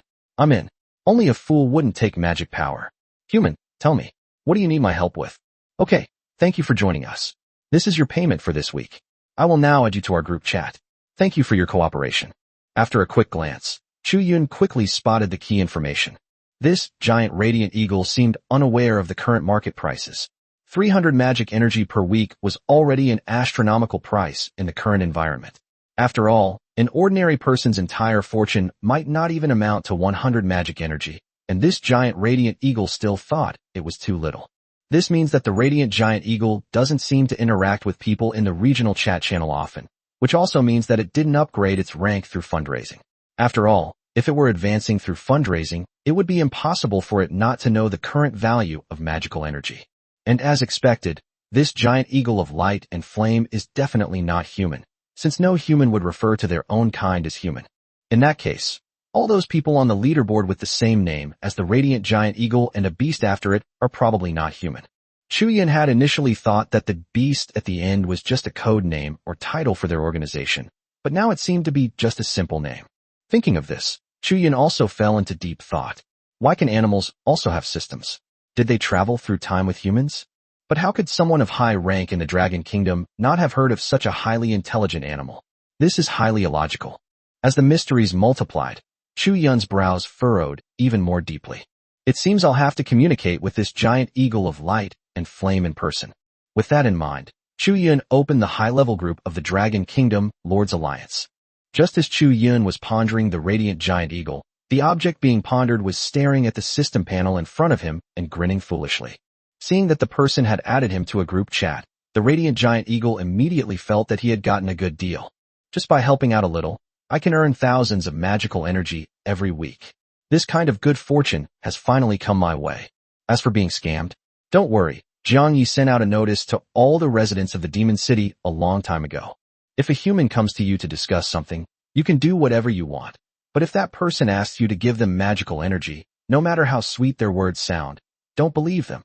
Only a fool wouldn't take magic power. Human, tell me, what do you need my help with? Okay, thank you for joining us. This is your payment for this week. I will now add you to our group chat. Thank you for your cooperation. After a quick glance, Chu Yun quickly spotted the key information. This giant radiant eagle seemed unaware of the current market prices. 300 magic energy per week was already an astronomical price in the current environment. After all, an ordinary person's entire fortune might not even amount to 100 magic energy, and this giant radiant eagle still thought it was too little. This means that the radiant giant eagle doesn't seem to interact with people in the regional chat channel often, which also means that it didn't upgrade its rank through fundraising. After all, if it were advancing through fundraising, it would be impossible for it not to know the current value of magical energy. And as expected, this giant eagle of light and flame is definitely not human, since no human would refer to their own kind as human. In that case, all those people on the leaderboard with the same name as the radiant giant eagle and a beast after it are probably not human. Chu Yun had initially thought that the beast at the end was just a code name or title for their organization, but now it seemed to be just a simple name. Thinking of this, Chu Yun also fell into deep thought. Why can animals also have systems? Did they travel through time with humans? But how could someone of high rank in the Dragon Kingdom not have heard of such a highly intelligent animal? This is highly illogical. As the mysteries multiplied, Chu Yun's brows furrowed even more deeply. It seems I'll have to communicate with this giant eagle of light and flame in person. With that in mind, Chu Yun opened the high-level group of the Dragon Kingdom Lords Alliance. Just as Chu Yun was pondering the radiant giant eagle, the object being pondered was staring at the system panel in front of him and grinning foolishly. Seeing that the person had added him to a group chat, the radiant giant eagle immediately felt that he had gotten a good deal. Just by helping out a little, I can earn thousands of magical energy every week. This kind of good fortune has finally come my way. As for being scammed, don't worry, Jiang Yi sent out a notice to all the residents of the Demon City a long time ago. If a human comes to you to discuss something, you can do whatever you want. But if that person asks you to give them magical energy, no matter how sweet their words sound, don't believe them.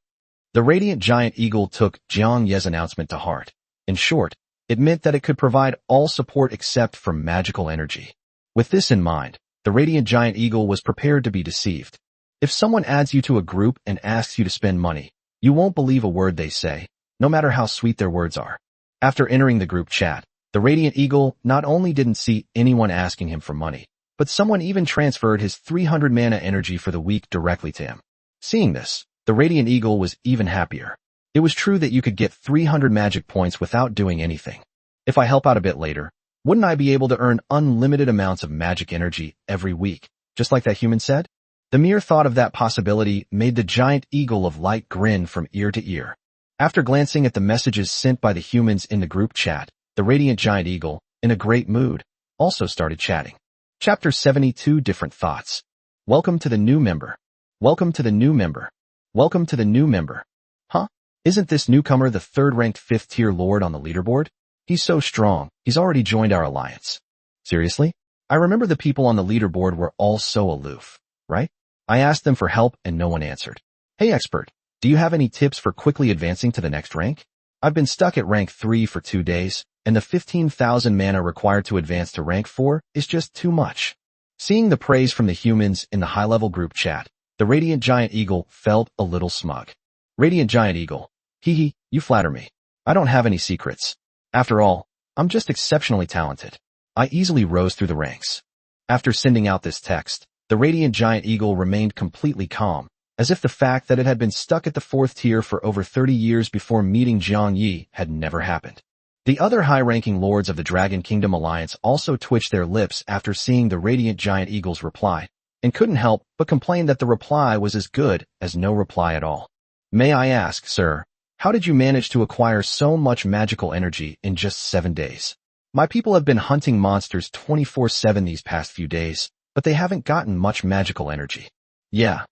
The radiant giant eagle took Jiang Ye's announcement to heart. In short, it meant that it could provide all support except for magical energy. With this in mind, the radiant giant eagle was prepared to be deceived. If someone adds you to a group and asks you to spend money, you won't believe a word they say, no matter how sweet their words are. After entering the group chat, the radiant eagle not only didn't see anyone asking him for money, but someone even transferred his 300 mana energy for the week directly to him. Seeing this, the radiant eagle was even happier. It was true that you could get 300 magic points without doing anything. If I help out a bit later, wouldn't I be able to earn unlimited amounts of magic energy every week, just like that human said? The mere thought of that possibility made the giant eagle of light grin from ear to ear. After glancing at the messages sent by the humans in the group chat, the radiant giant eagle, in a great mood, also started chatting. Chapter 72 Different Thoughts. Welcome to the new member. Welcome to the new member. Welcome to the new member. Huh? Isn't this newcomer the third-ranked 5th-tier lord on the leaderboard? He's so strong, he's already joined our alliance. Seriously? I remember the people on the leaderboard were all so aloof, right? I asked them for help and no one answered. Hey expert, do you have any tips for quickly advancing to the next rank? I've been stuck at rank 3 for 2 days, and the 15,000 mana required to advance to rank 4 is just too much. Seeing the praise from the humans in the high-level group chat, the radiant giant eagle felt a little smug. Radiant giant eagle, hee, you flatter me. I don't have any secrets. After all, I'm just exceptionally talented. I easily rose through the ranks. After sending out this text, the radiant giant eagle remained completely calm, as if the fact that it had been stuck at the 4th tier for over 30 years before meeting Jiang Yi had never happened. The other high-ranking lords of the Dragon Kingdom Alliance also twitched their lips after seeing the Radiant Giant Eagle's reply, and couldn't help but complain that the reply was as good as no reply at all. May I ask, sir, how did you manage to acquire so much magical energy in just 7 days? My people have been hunting monsters 24/7 these past few days, but they haven't gotten much magical energy. Yeah.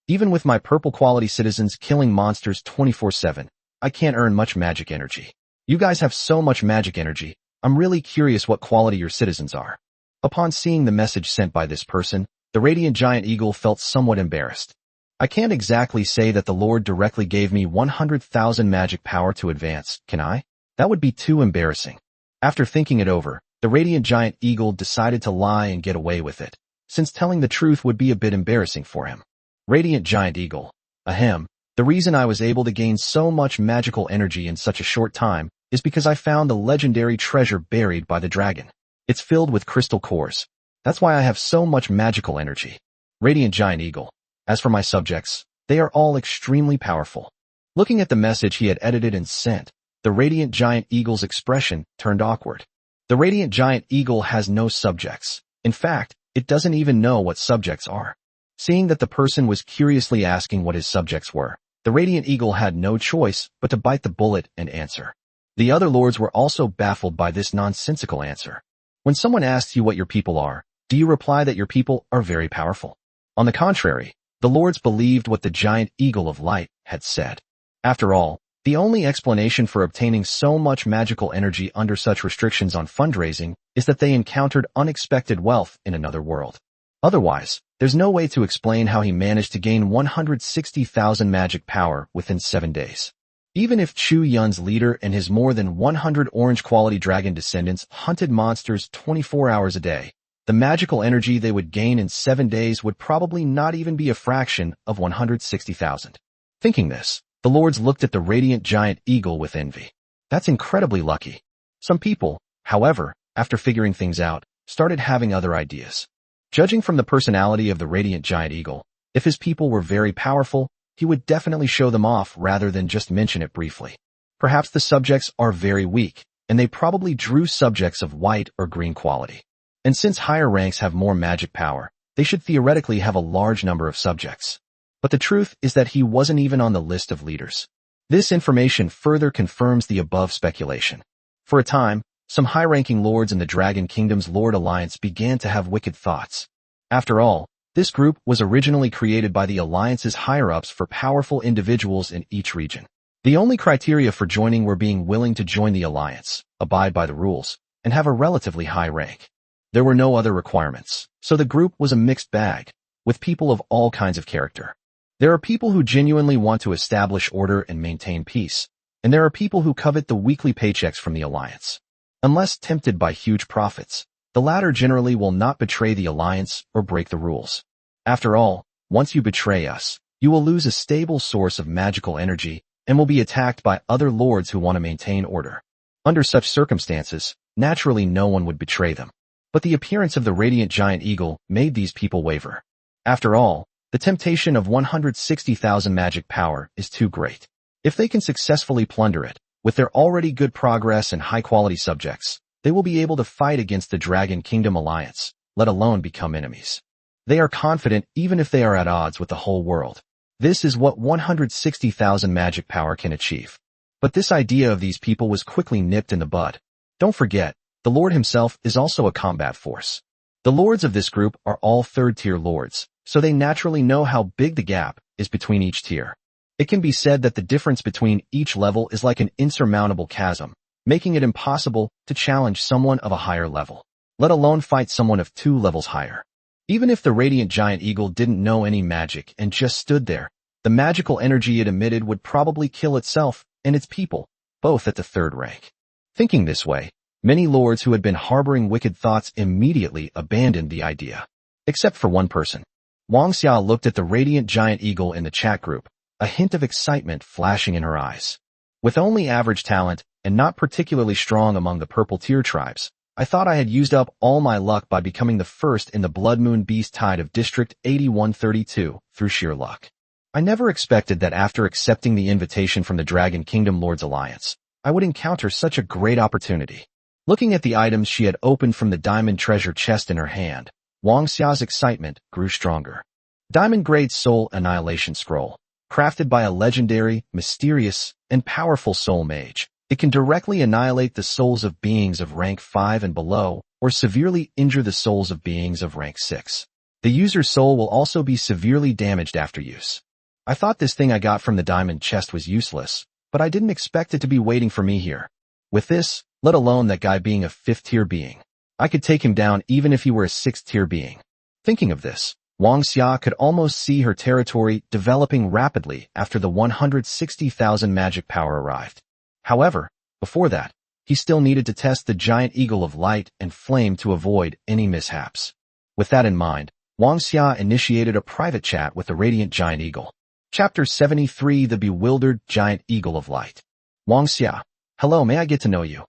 Even with my purple quality citizens killing monsters 24/7, I can't earn much magic energy. You guys have so much magic energy, I'm really curious what quality your citizens are. Upon seeing the message sent by this person, the Radiant Giant Eagle felt somewhat embarrassed. I can't exactly say that the Lord directly gave me 100,000 magic power to advance, can I? That would be too embarrassing. After thinking it over, the Radiant Giant Eagle decided to lie and get away with it, since telling the truth would be a bit embarrassing for him. Radiant Giant Eagle. Ahem. The reason I was able to gain so much magical energy in such a short time is because I found the legendary treasure buried by the dragon. It's filled with crystal cores. That's why I have so much magical energy. Radiant Giant Eagle. As for my subjects, they are all extremely powerful. Looking at the message he had edited and sent, the Radiant Giant Eagle's expression turned awkward. The Radiant Giant Eagle has no subjects. In fact, it doesn't even know what subjects are. Seeing that the person was curiously asking what his subjects were, the Radiant Eagle had no choice but to bite the bullet and answer. The other lords were also baffled by this nonsensical answer. When someone asks you what your people are, do you reply that your people are very powerful? On the contrary, the lords believed what the Giant Eagle of Light had said. After all, the only explanation for obtaining so much magical energy under such restrictions on fundraising is that they encountered unexpected wealth in another world. Otherwise, there's no way to explain how he managed to gain 160,000 magic power within 7 days. Even if Chu Yun's leader and his more than 100 orange-quality dragon descendants hunted monsters 24 hours a day, the magical energy they would gain in 7 days would probably not even be a fraction of 160,000. Thinking this, the lords looked at the Radiant Giant Eagle with envy. That's incredibly lucky. Some people, however, after figuring things out, started having other ideas. Judging from the personality of the Radiant Giant Eagle, if his people were very powerful, he would definitely show them off rather than just mention it briefly. Perhaps the subjects are very weak, and they probably drew subjects of white or green quality. And since higher ranks have more magic power, they should theoretically have a large number of subjects. But the truth is that he wasn't even on the list of leaders. This information further confirms the above speculation. For a time, some high-ranking lords in the Dragon Kingdom's Lord Alliance began to have wicked thoughts. After all, this group was originally created by the Alliance's higher-ups for powerful individuals in each region. The only criteria for joining were being willing to join the Alliance, abide by the rules, and have a relatively high rank. There were no other requirements, so the group was a mixed bag, with people of all kinds of character. There are people who genuinely want to establish order and maintain peace, and there are people who covet the weekly paychecks from the Alliance. Unless tempted by huge profits, the latter generally will not betray the Alliance or break the rules. After all, once you betray us, you will lose a stable source of magical energy and will be attacked by other lords who want to maintain order. Under such circumstances, naturally no one would betray them. But the appearance of the Radiant Giant Eagle made these people waver. After all, the temptation of 160,000 magic power is too great. If they can successfully plunder it, with their already good progress and high-quality subjects, they will be able to fight against the Dragon Kingdom Alliance, let alone become enemies. They are confident even if they are at odds with the whole world. This is what 160,000 magic power can achieve. But this idea of these people was quickly nipped in the bud. Don't forget, the Lord himself is also a combat force. The lords of this group are all third-tier lords, so they naturally know how big the gap is between each tier. It can be said that the difference between each level is like an insurmountable chasm, making it impossible to challenge someone of a higher level, let alone fight someone of 2 levels higher. Even if the Radiant Giant Eagle didn't know any magic and just stood there, the magical energy it emitted would probably kill itself and its people, both at the 3rd rank. Thinking this way, many lords who had been harboring wicked thoughts immediately abandoned the idea. Except for one person. Wang Xia looked at the Radiant Giant Eagle in the chat group, a hint of excitement flashing in her eyes. With only average talent and not particularly strong among the purple tier tribes, I thought I had used up all my luck by becoming the first in the Blood Moon Beast Tide of District 8132 through sheer luck. I never expected that after accepting the invitation from the Dragon Kingdom Lords Alliance, I would encounter such a great opportunity. Looking at the items she had opened from the diamond treasure chest in her hand, Wang Xia's excitement grew stronger. Diamond Grade Soul Annihilation Scroll. Crafted by a legendary, mysterious, and powerful soul mage, it can directly annihilate the souls of beings of rank 5 and below, or severely injure the souls of beings of rank 6. The user's soul will also be severely damaged after use. I thought this thing I got from the diamond chest was useless, but I didn't expect it to be waiting for me here. With this, let alone that guy being a 5th-tier being, I could take him down even if he were a 6th-tier being. Thinking of this, Wang Xia could almost see her territory developing rapidly after the 160,000 magic power arrived. However, before that, he still needed to test the giant eagle of light and flame to avoid any mishaps. With that in mind, Wang Xia initiated a private chat with the radiant giant eagle. Chapter 73: The Bewildered Giant Eagle of Light. Wang Xia. Hello, may I get to know you?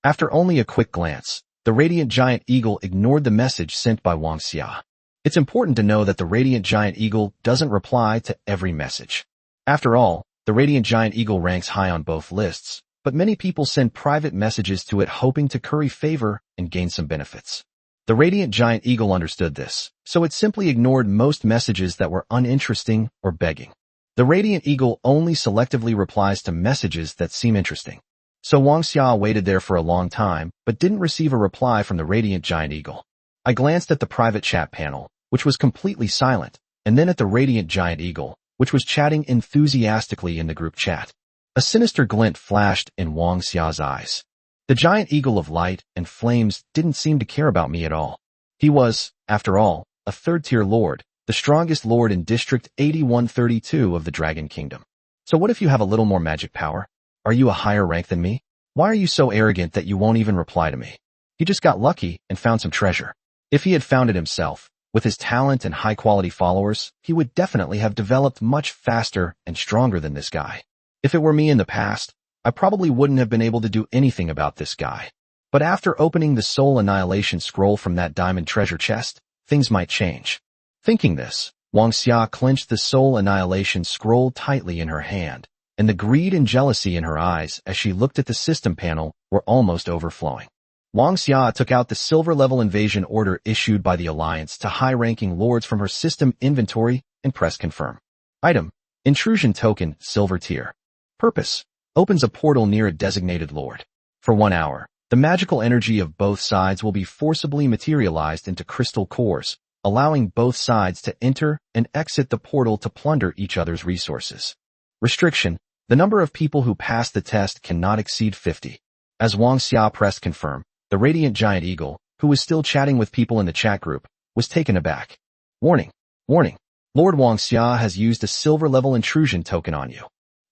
After only a quick glance, the radiant giant eagle ignored the message sent by Wang Xia. It's important to know that the radiant giant eagle doesn't reply to every message. After all, the radiant giant eagle ranks high on both lists, but many people send private messages to it hoping to curry favor and gain some benefits. The radiant giant eagle understood this, so it simply ignored most messages that were uninteresting or begging. The radiant eagle only selectively replies to messages that seem interesting. So Wang Xia waited there for a long time, but didn't receive a reply from the radiant giant eagle. I glanced at the private chat panel, which was completely silent, and then at the radiant giant eagle, which was chatting enthusiastically in the group chat. A sinister glint flashed in Wang Xia's eyes. The giant eagle of light and flames didn't seem to care about me at all. He was, after all, a 3rd-tier lord, the strongest lord in District 8132 of the Dragon Kingdom. So what if you have a little more magic power? Are you a higher rank than me? Why are you so arrogant that you won't even reply to me? He just got lucky and found some treasure. If he had found it himself, with his talent and high-quality followers, he would definitely have developed much faster and stronger than this guy. If it were me in the past, I probably wouldn't have been able to do anything about this guy. But after opening the Soul Annihilation Scroll from that diamond treasure chest, things might change. Thinking this, Wang Xia clenched the Soul Annihilation Scroll tightly in her hand, and the greed and jealousy in her eyes as she looked at the system panel were almost overflowing. Wang Xia took out the silver-level invasion order issued by the Alliance to high-ranking lords from her system inventory and pressed confirm. Item: Intrusion Token, Silver Tier. Purpose: opens a portal near a designated lord. For 1 hour, the magical energy of both sides will be forcibly materialized into crystal cores, allowing both sides to enter and exit the portal to plunder each other's resources. Restriction: the number of people who pass the test cannot exceed 50. As Wang Xia pressed confirm, the radiant giant eagle, who was still chatting with people in the chat group, was taken aback. Warning! Warning! Lord Wang Xia has used a silver-level intrusion token on you.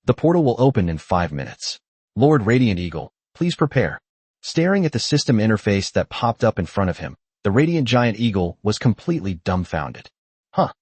The portal will open in 5 minutes. Lord Radiant Eagle, please prepare. Staring at the system interface that popped up in front of him, the Radiant Giant Eagle was completely dumbfounded. Huh.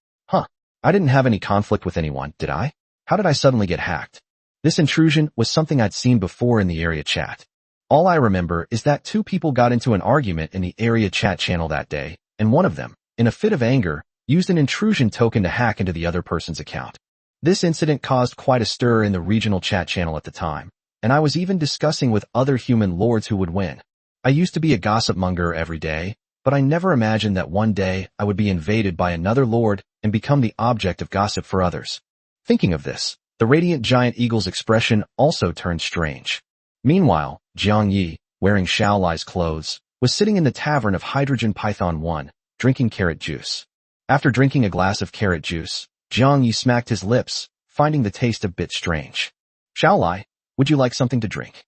I didn't have any conflict with anyone, did I? How did I suddenly get hacked? This intrusion was something I'd seen before in the area chat. All I remember is that 2 people got into an argument in the area chat channel that day, and one of them, in a fit of anger, used an intrusion token to hack into the other person's account. This incident caused quite a stir in the regional chat channel at the time, and I was even discussing with other human lords who would win. I used to be a gossip monger every day, but I never imagined that one day I would be invaded by another lord and become the object of gossip for others. Thinking of this, the Radiant Giant Eagle's expression also turned strange. Meanwhile, Jiang Yi, wearing Xiao Lai's clothes, was sitting in the tavern of Hydrogen Python 1, drinking carrot juice. After drinking a glass of carrot juice, Jiang Yi smacked his lips, finding the taste a bit strange. Xiao Lai, would you like something to drink?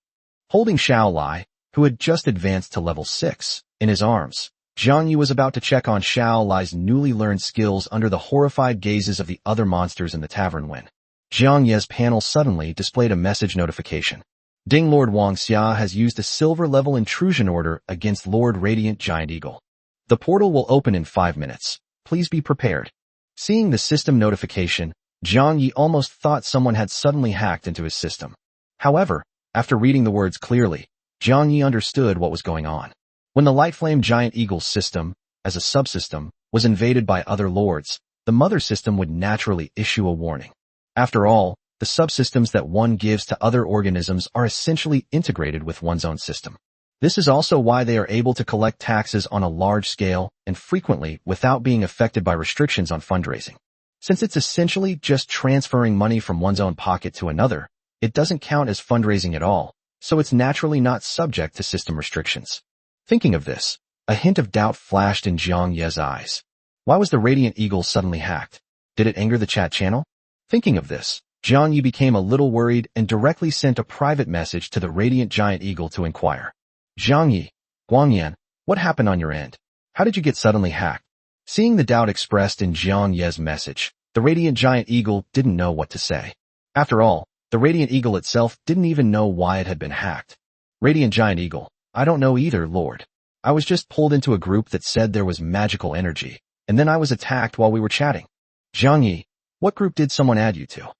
Holding Xiao Lai, who had just advanced to level 6, in his arms, Jiang Yi was about to check on Xiao Lai's newly learned skills under the horrified gazes of the other monsters in the tavern when Jiang Yi's panel suddenly displayed a message notification. Ding, Lord Wang Xia has used a silver-level intrusion order against Lord Radiant Giant Eagle. The portal will open in 5 minutes. Please be prepared. Seeing the system notification, Jiang Yi almost thought someone had suddenly hacked into his system. However, after reading the words clearly, Jiang Yi understood what was going on. When the Lightflame Giant Eagle's system, as a subsystem, was invaded by other lords, the mother system would naturally issue a warning. After all, the subsystems that one gives to other organisms are essentially integrated with one's own system. This is also why they are able to collect taxes on a large scale and frequently without being affected by restrictions on fundraising. Since it's essentially just transferring money from one's own pocket to another, it doesn't count as fundraising at all, so it's naturally not subject to system restrictions. Thinking of this, a hint of doubt flashed in Jiang Ye's eyes. Why was the Radiant Eagle suddenly hacked? Did it anger the chat channel? Thinking of this, Jiang Yi became a little worried and directly sent a private message to the Radiant Giant Eagle to inquire. Jiang Yi, Guangyan, what happened on your end? How did you get suddenly hacked? Seeing the doubt expressed in Jiang Ye's message, the Radiant Giant Eagle didn't know what to say. After all, the Radiant Eagle itself didn't even know why it had been hacked. Radiant Giant Eagle, I don't know either, Lord. I was just pulled into a group that said there was magical energy, and then I was attacked while we were chatting. Jiang Yi, what group did someone add you to?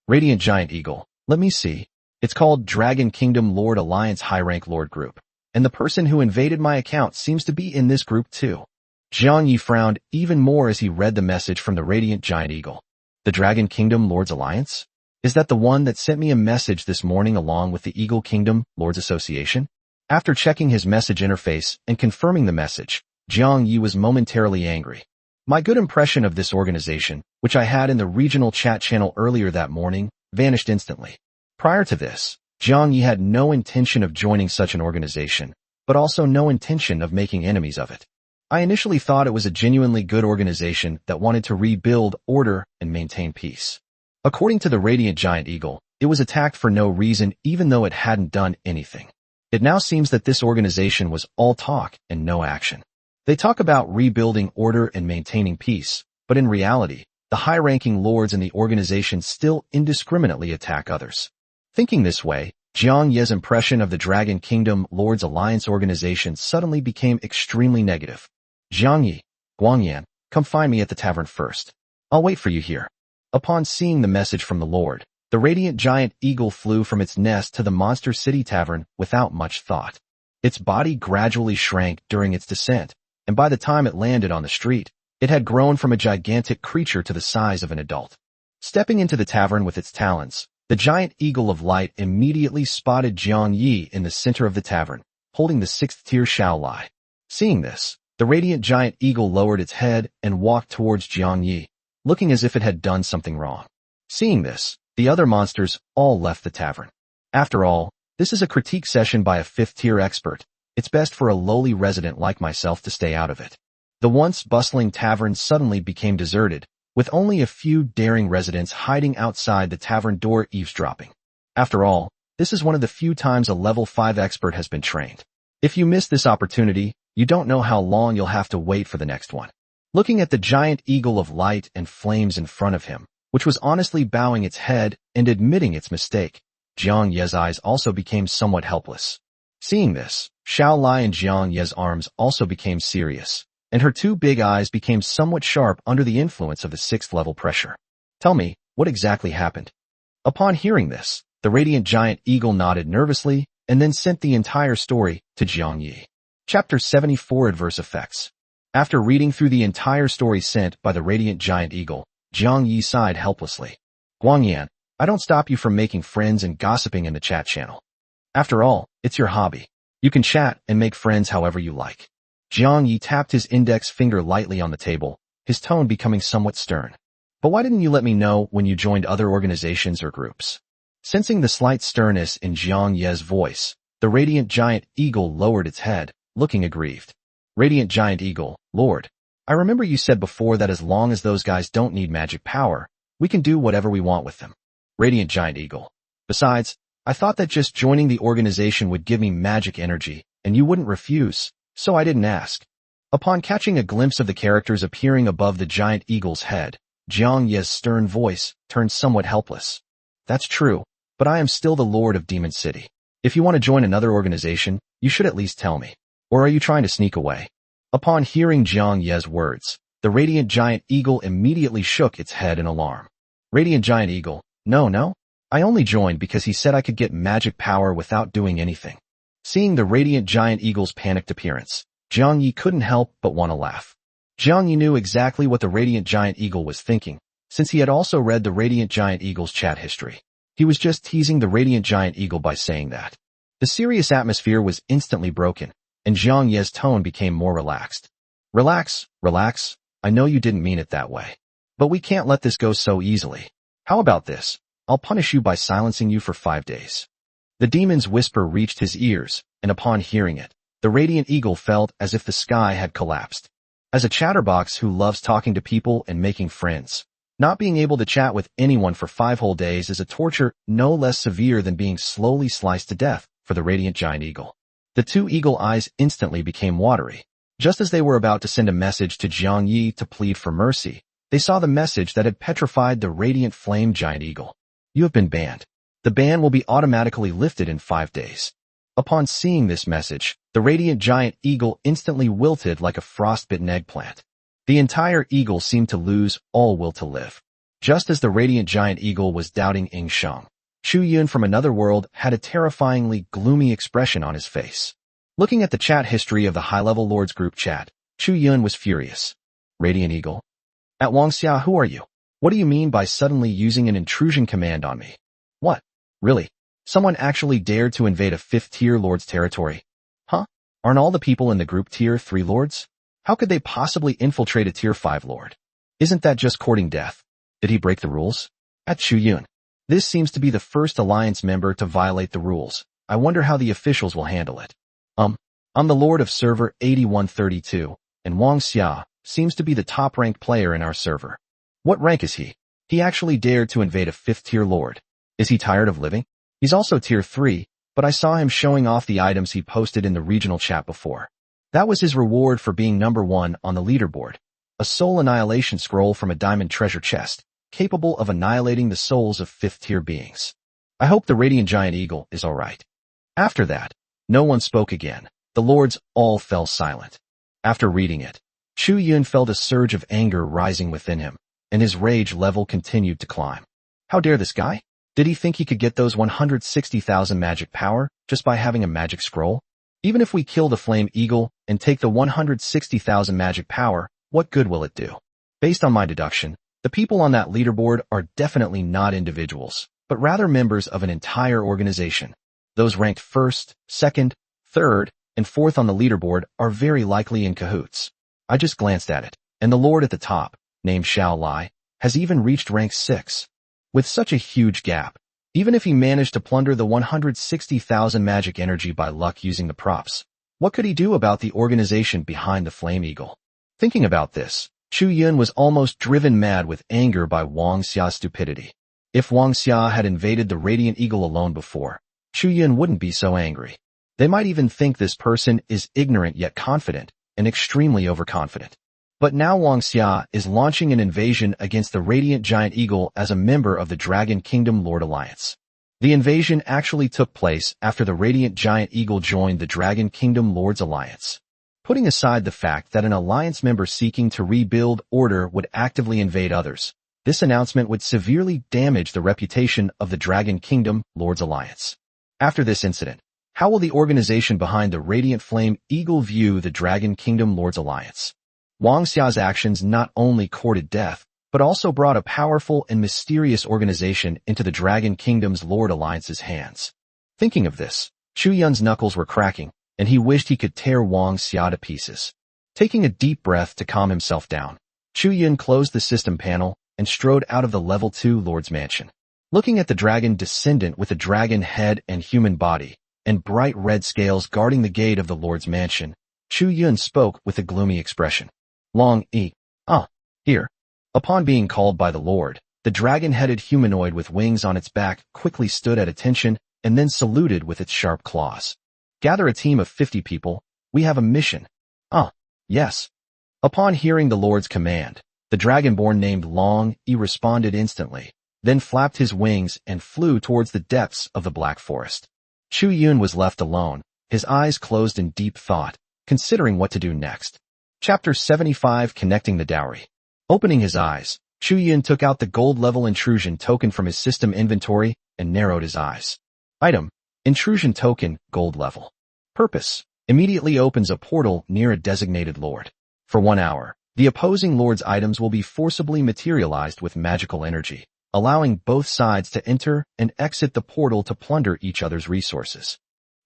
Radiant Giant Eagle, let me see. It's called Dragon Kingdom Lord Alliance High Rank Lord Group, and the person who invaded my account seems to be in this group too. Jiang Yi frowned even more as he read the message from the Radiant Giant Eagle. The Dragon Kingdom Lords Alliance? Is that the one that sent me a message this morning along with the Eagle Kingdom Lords Association? After checking his message interface and confirming the message, Jiang Yi was momentarily angry. My good impression of this organization, which I had in the regional chat channel earlier that morning, vanished instantly. Prior to this, Jiang Yi had no intention of joining such an organization, but also no intention of making enemies of it. I initially thought it was a genuinely good organization that wanted to rebuild order and maintain peace. According to the Radiant Giant Eagle, it was attacked for no reason even though it hadn't done anything. It now seems that this organization was all talk and no action. They talk about rebuilding order and maintaining peace, but in reality, the high-ranking lords in the organization still indiscriminately attack others. Thinking this way, Jiang Ye's impression of the Dragon Kingdom Lords Alliance organization suddenly became extremely negative. Jiang Yi, Guangyan, come find me at the tavern first. I'll wait for you here. Upon seeing the message from the Lord, the Radiant Giant Eagle flew from its nest to the Monster City Tavern without much thought. Its body gradually shrank during its descent, and by the time it landed on the street, it had grown from a gigantic creature to the size of an adult. Stepping into the tavern with its talons, the Giant Eagle of Light immediately spotted Jiang Yi in the center of the tavern, holding the 6th-tier Shaolai. Seeing this, the Radiant Giant Eagle lowered its head and walked towards Jiang Yi, looking as if it had done something wrong. Seeing this, the other monsters all left the tavern. After all, this is a critique session by a 5th-tier expert. It's best for a lowly resident like myself to stay out of it. The once bustling tavern suddenly became deserted, with only a few daring residents hiding outside the tavern door eavesdropping. After all, this is one of the few times a level 5 expert has been trained. If you miss this opportunity, you don't know how long you'll have to wait for the next one. Looking at the Giant Eagle of Light and Flames in front of him, which was honestly bowing its head and admitting its mistake, Jiang Ye's eyes also became somewhat helpless. Seeing this, Shaolai and Jiang Ye's arms also became serious, and her 2 big eyes became somewhat sharp under the influence of the 6th-level pressure. Tell me, what exactly happened? Upon hearing this, the Radiant Giant Eagle nodded nervously and then sent the entire story to Jiang Yi. Chapter 74 Adverse Effects. After reading through the entire story sent by the Radiant Giant Eagle, Jiang Yi sighed helplessly. Guangyan, I don't stop you from making friends and gossiping in the chat channel. After all, it's your hobby. You can chat and make friends however you like. Jiang Yi tapped his index finger lightly on the table, his tone becoming somewhat stern. But why didn't you let me know when you joined other organizations or groups? Sensing the slight sternness in Jiang Ye's voice, the Radiant Giant Eagle lowered its head, looking aggrieved. Radiant Giant Eagle, Lord, I remember you said before that as long as those guys don't need magic power, we can do whatever we want with them. Radiant Giant Eagle. Besides, I thought that just joining the organization would give me magic energy, and you wouldn't refuse, so I didn't ask. Upon catching a glimpse of the characters appearing above the Giant Eagle's head, Jiang Ye's stern voice turned somewhat helpless. That's true, but I am still the Lord of Demon City. If you want to join another organization, you should at least tell me. Or are you trying to sneak away? Upon hearing Jiang Ye's words, the Radiant Giant Eagle immediately shook its head in alarm. Radiant Giant Eagle, no. I only joined because he said I could get magic power without doing anything. Seeing the Radiant Giant Eagle's panicked appearance, Jiang Yi couldn't help but want to laugh. Jiang Yi knew exactly what the Radiant Giant Eagle was thinking, since he had also read the Radiant Giant Eagle's chat history. He was just teasing the radiant giant eagle by saying that. The serious atmosphere was instantly broken, and Zhang Ye's tone became more relaxed. Relax, relax, I know you didn't mean it that way. But we can't let this go so easily. How about this? I'll punish you by silencing you for 5 days. The demon's whisper reached his ears, and upon hearing it, the radiant eagle felt as if the sky had collapsed. As a chatterbox who loves talking to people and making friends, not being able to chat with anyone for 5 whole days is a torture no less severe than being slowly sliced to death for the radiant giant eagle. The 2 eagle eyes instantly became watery. Just as they were about to send a message to Jiang Yi to plead for mercy, they saw the message that had petrified the radiant flame giant eagle. You have been banned. The ban will be automatically lifted in 5 days. Upon seeing this message, the radiant giant eagle instantly wilted like a frostbitten eggplant. The entire eagle seemed to lose all will to live. Just as the radiant giant eagle was doubting Ing Sheng, Chu Yun from another world had a terrifyingly gloomy expression on his face. Looking at the chat history of the high-level lords group chat, Chu Yun was furious. Radiant eagle? At Wangxia, who are you? What do you mean by suddenly using an intrusion command on me? What? Really? Someone actually dared to invade a 5th-tier lord's territory? Huh? Aren't all the people in the group tier 3 lords? How could they possibly infiltrate a tier 5 lord? Isn't that just courting death? Did he break the rules? At Chu Yun. This seems to be the first alliance member to violate the rules. I wonder how the officials will handle it. I'm the lord of server 8132, and Wang Xia seems to be the top-ranked player in our server. What rank is he? He actually dared to invade a 5th-tier lord. Is he tired of living? He's also tier 3, but I saw him showing off the items he posted in the regional chat before. That was his reward for being number 1 on the leaderboard. A soul annihilation scroll from a diamond treasure chest, capable of annihilating the souls of 5th-tier beings. I hope the radiant giant eagle is alright. After that, no one spoke again. The lords all fell silent. After reading it, Chu Yun felt a surge of anger rising within him, and his rage level continued to climb. How dare this guy? Did he think he could get those 160,000 magic power just by having a magic scroll? Even if we kill the flame eagle and take the 160,000 magic power, what good will it do? Based on my deduction, the people on that leaderboard are definitely not individuals, but rather members of an entire organization. Those ranked 1st, 2nd, 3rd, and 4th on the leaderboard are very likely in cahoots. I just glanced at it, and the lord at the top, named Xiao Lai, has even reached rank 6. With such a huge gap, even if he managed to plunder the 160,000 magic energy by luck using the props, what could he do about the organization behind the Flame Eagle? Thinking about this, Chu Yun was almost driven mad with anger by Wang Xia's stupidity. If Wang Xia had invaded the Radiant Eagle alone before, Chu Yun wouldn't be so angry. They might even think this person is ignorant yet confident, and extremely overconfident. But now Wang Xia is launching an invasion against the Radiant Giant Eagle as a member of the Dragon Kingdom Lord Alliance. The invasion actually took place after the Radiant Giant Eagle joined the Dragon Kingdom Lords Alliance. Putting aside the fact that an alliance member seeking to rebuild order would actively invade others, this announcement would severely damage the reputation of the Dragon Kingdom Lords Alliance. After this incident, how will the organization behind the Radiant Flame Eagle view the Dragon Kingdom Lords Alliance? Wang Xia's actions not only courted death, but also brought a powerful and mysterious organization into the Dragon Kingdom's Lord Alliance's hands. Thinking of this, Chu Yun's knuckles were cracking, and he wished he could tear Wang Xia to pieces. Taking a deep breath to calm himself down, Chu Yun closed the system panel and strode out of the Level 2 Lord's Mansion. Looking at the dragon descendant with a dragon head and human body, and bright red scales guarding the gate of the Lord's Mansion, Chu Yun spoke with a gloomy expression. Long E. Here. Upon being called by the Lord, the dragon-headed humanoid with wings on its back quickly stood at attention and then saluted with its sharp claws. Gather a team of 50 people. We have a mission. Yes. Upon hearing the Lord's command, the dragonborn named Long E responded instantly, then flapped his wings and flew towards the depths of the Black Forest. Chu Yun was left alone, his eyes closed in deep thought, considering what to do next. Chapter 75 Connecting the Dowry. Opening his eyes, Chu Yun took out the gold-level intrusion token from his system inventory and narrowed his eyes. Item: Intrusion token, gold level. Purpose: immediately opens a portal near a designated lord. For 1 hour, the opposing lord's items will be forcibly materialized with magical energy, allowing both sides to enter and exit the portal to plunder each other's resources.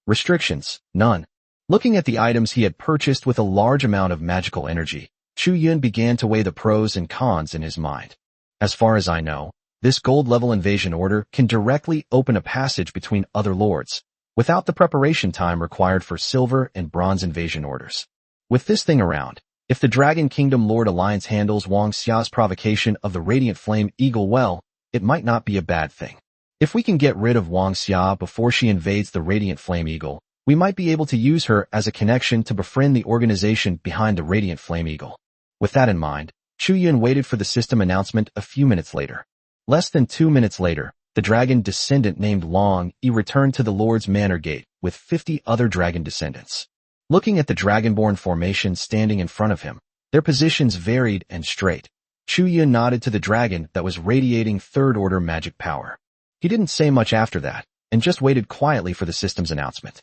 Restrictions: none. Looking at the items he had purchased with a large amount of magical energy, Chu Yun began to weigh the pros and cons in his mind. As far as I know, this gold-level invasion order can directly open a passage between other lords, without the preparation time required for silver and bronze invasion orders. With this thing around, if the Dragon Kingdom Lord Alliance handles Wang Xia's provocation of the Radiant Flame Eagle well, it might not be a bad thing. If we can get rid of Wang Xia before she invades the Radiant Flame Eagle, we might be able to use her as a connection to befriend the organization behind the Radiant Flame Eagle. With that in mind, Chu Yun waited for the system announcement a few minutes later. Less than 2 minutes later, the dragon descendant named Long Yi returned to the Lord's Manor Gate with 50 other dragon descendants. Looking at the Dragonborn formation standing in front of him, their positions varied and straight. Chu Yun nodded to the dragon that was radiating third-order magic power. He didn't say much after that, and just waited quietly for the system's announcement.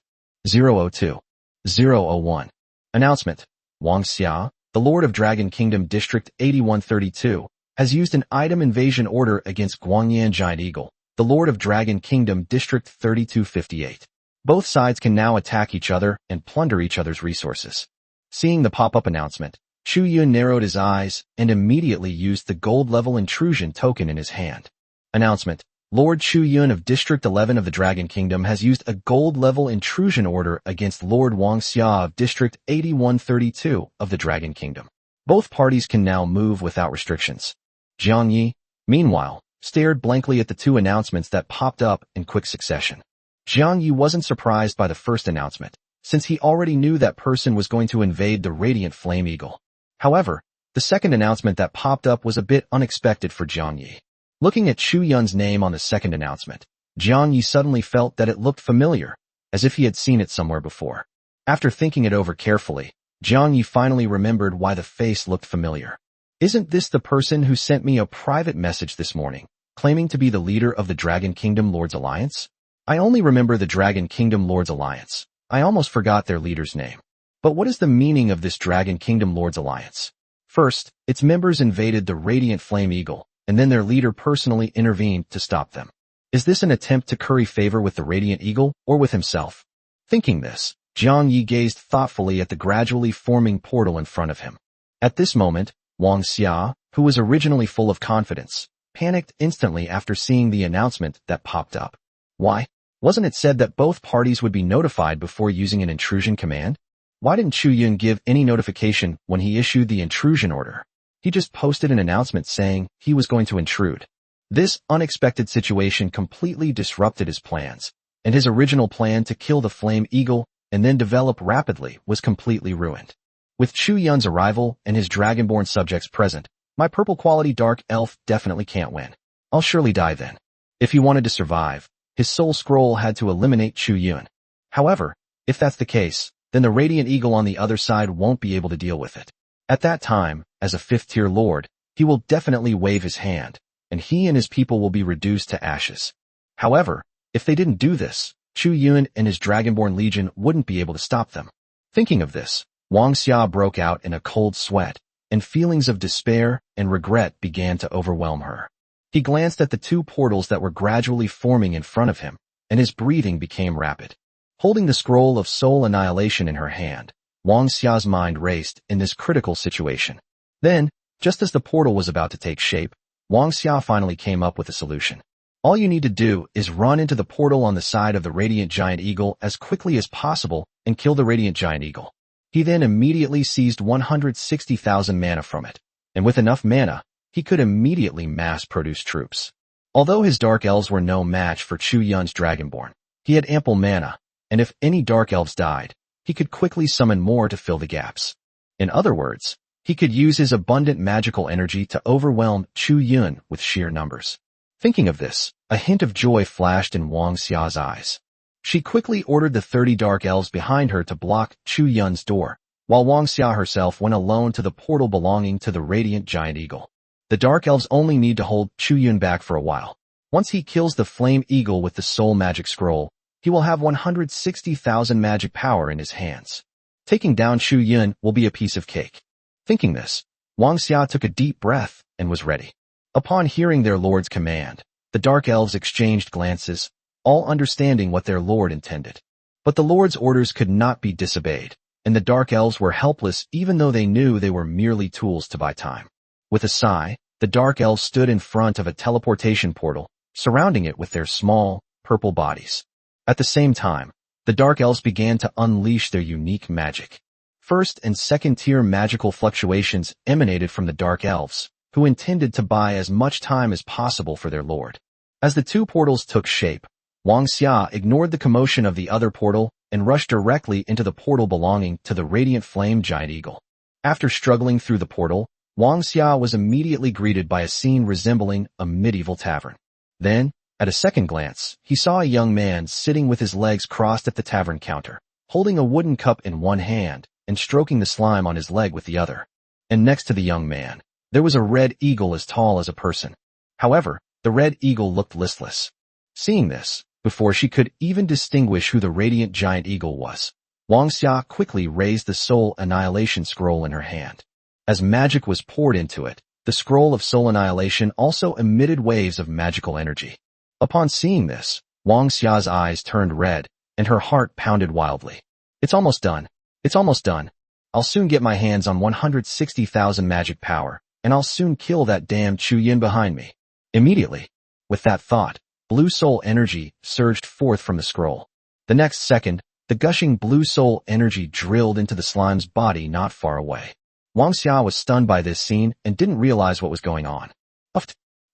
002. 001. Announcement. Wang Xia, the Lord of Dragon Kingdom District 8132, has used an item invasion order against Guangyan Giant Eagle, the Lord of Dragon Kingdom District 3258. Both sides can now attack each other and plunder each other's resources. Seeing the pop-up announcement, Chu Yun narrowed his eyes and immediately used the gold-level intrusion token in his hand. Announcement. Lord Chu Yun of District 11 of the Dragon Kingdom has used a gold-level intrusion order against Lord Wang Xia of District 8132 of the Dragon Kingdom. Both parties can now move without restrictions. Jiang Yi, meanwhile, stared blankly at the two announcements that popped up in quick succession. Jiang Yi wasn't surprised by the first announcement, since he already knew that person was going to invade the Radiant Flame Eagle. However, the second announcement that popped up was a bit unexpected for Jiang Yi. Looking at Chu Yun's name on the second announcement, Jiang Yi suddenly felt that it looked familiar, as if he had seen it somewhere before. After thinking it over carefully, Jiang Yi finally remembered why the face looked familiar. Isn't this the person who sent me a private message this morning, claiming to be the leader of the Dragon Kingdom Lords Alliance? I only remember the Dragon Kingdom Lords Alliance. I almost forgot their leader's name. But what is the meaning of this Dragon Kingdom Lords Alliance? First, its members invaded the Radiant Flame Eagle, and then their leader personally intervened to stop them. Is this an attempt to curry favor with the Radiant Eagle, or with himself? Thinking this, Jiang Yi gazed thoughtfully at the gradually forming portal in front of him. At this moment, Wang Xia, who was originally full of confidence, panicked instantly after seeing the announcement that popped up. Why? Wasn't it said that both parties would be notified before using an intrusion command? Why didn't Chu Yun give any notification when he issued the intrusion order? He just posted an announcement saying he was going to intrude. This unexpected situation completely disrupted his plans, and his original plan to kill the Flame Eagle and then develop rapidly was completely ruined. With Chu Yun's arrival and his dragonborn subjects present, my purple quality dark elf definitely can't win. I'll surely die then. If he wanted to survive, his soul scroll had to eliminate Chu Yun. However, if that's the case, then the Radiant Eagle on the other side won't be able to deal with it. At that time, as a fifth-tier lord, he will definitely wave his hand, and he and his people will be reduced to ashes. However, if they didn't do this, Chu Yun and his Dragonborn Legion wouldn't be able to stop them. Thinking of this, Wang Xia broke out in a cold sweat, and feelings of despair and regret began to overwhelm her. He glanced at the two portals that were gradually forming in front of him, and his breathing became rapid. Holding the scroll of soul annihilation in her hand, Wang Xia's mind raced in this critical situation. Then, just as the portal was about to take shape, Wang Xia finally came up with a solution. All you need to do is run into the portal on the side of the Radiant Giant Eagle as quickly as possible and kill the Radiant Giant Eagle. He then immediately seized 160,000 mana from it, and with enough mana, he could immediately mass-produce troops. Although his Dark Elves were no match for Chu Yun's Dragonborn, he had ample mana, and if any Dark Elves died, he could quickly summon more to fill the gaps. In other words, he could use his abundant magical energy to overwhelm Chu Yun with sheer numbers. Thinking of this, a hint of joy flashed in Wang Xia's eyes. She quickly ordered the 30 Dark Elves behind her to block Chu Yun's door, while Wang Xia herself went alone to the portal belonging to the Radiant Giant Eagle. The Dark Elves only need to hold Chu Yun back for a while. Once he kills the Flame Eagle with the Soul Magic Scroll, he will have 160,000 magic power in his hands. Taking down Chu Yun will be a piece of cake. Thinking this, Wang Xia took a deep breath and was ready. Upon hearing their lord's command, the dark elves exchanged glances, all understanding what their lord intended. But the lord's orders could not be disobeyed, and the dark elves were helpless even though they knew they were merely tools to buy time. With a sigh, the dark elves stood in front of a teleportation portal, surrounding it with their small, purple bodies. At the same time, the dark elves began to unleash their unique magic. First and second-tier magical fluctuations emanated from the dark elves, who intended to buy as much time as possible for their lord. As the two portals took shape, Wang Xia ignored the commotion of the other portal and rushed directly into the portal belonging to the Radiant Flame Giant Eagle. After struggling through the portal, Wang Xia was immediately greeted by a scene resembling a medieval tavern. Then, at a second glance, he saw a young man sitting with his legs crossed at the tavern counter, holding a wooden cup in one hand and stroking the slime on his leg with the other. And next to the young man, there was a red eagle as tall as a person. However, the red eagle looked listless. Seeing this, before she could even distinguish who the radiant giant eagle was, Wang Xia quickly raised the soul annihilation scroll in her hand. As magic was poured into it, the scroll of soul annihilation also emitted waves of magical energy. Upon seeing this, Wang Xia's eyes turned red, and her heart pounded wildly. It's almost done. It's almost done. I'll soon get my hands on 160,000 magic power, and I'll soon kill that damn Chu Yin behind me. Immediately, with that thought, blue soul energy surged forth from the scroll. The next second, the gushing blue soul energy drilled into the slime's body not far away. Wang Xia was stunned by this scene and didn't realize what was going on.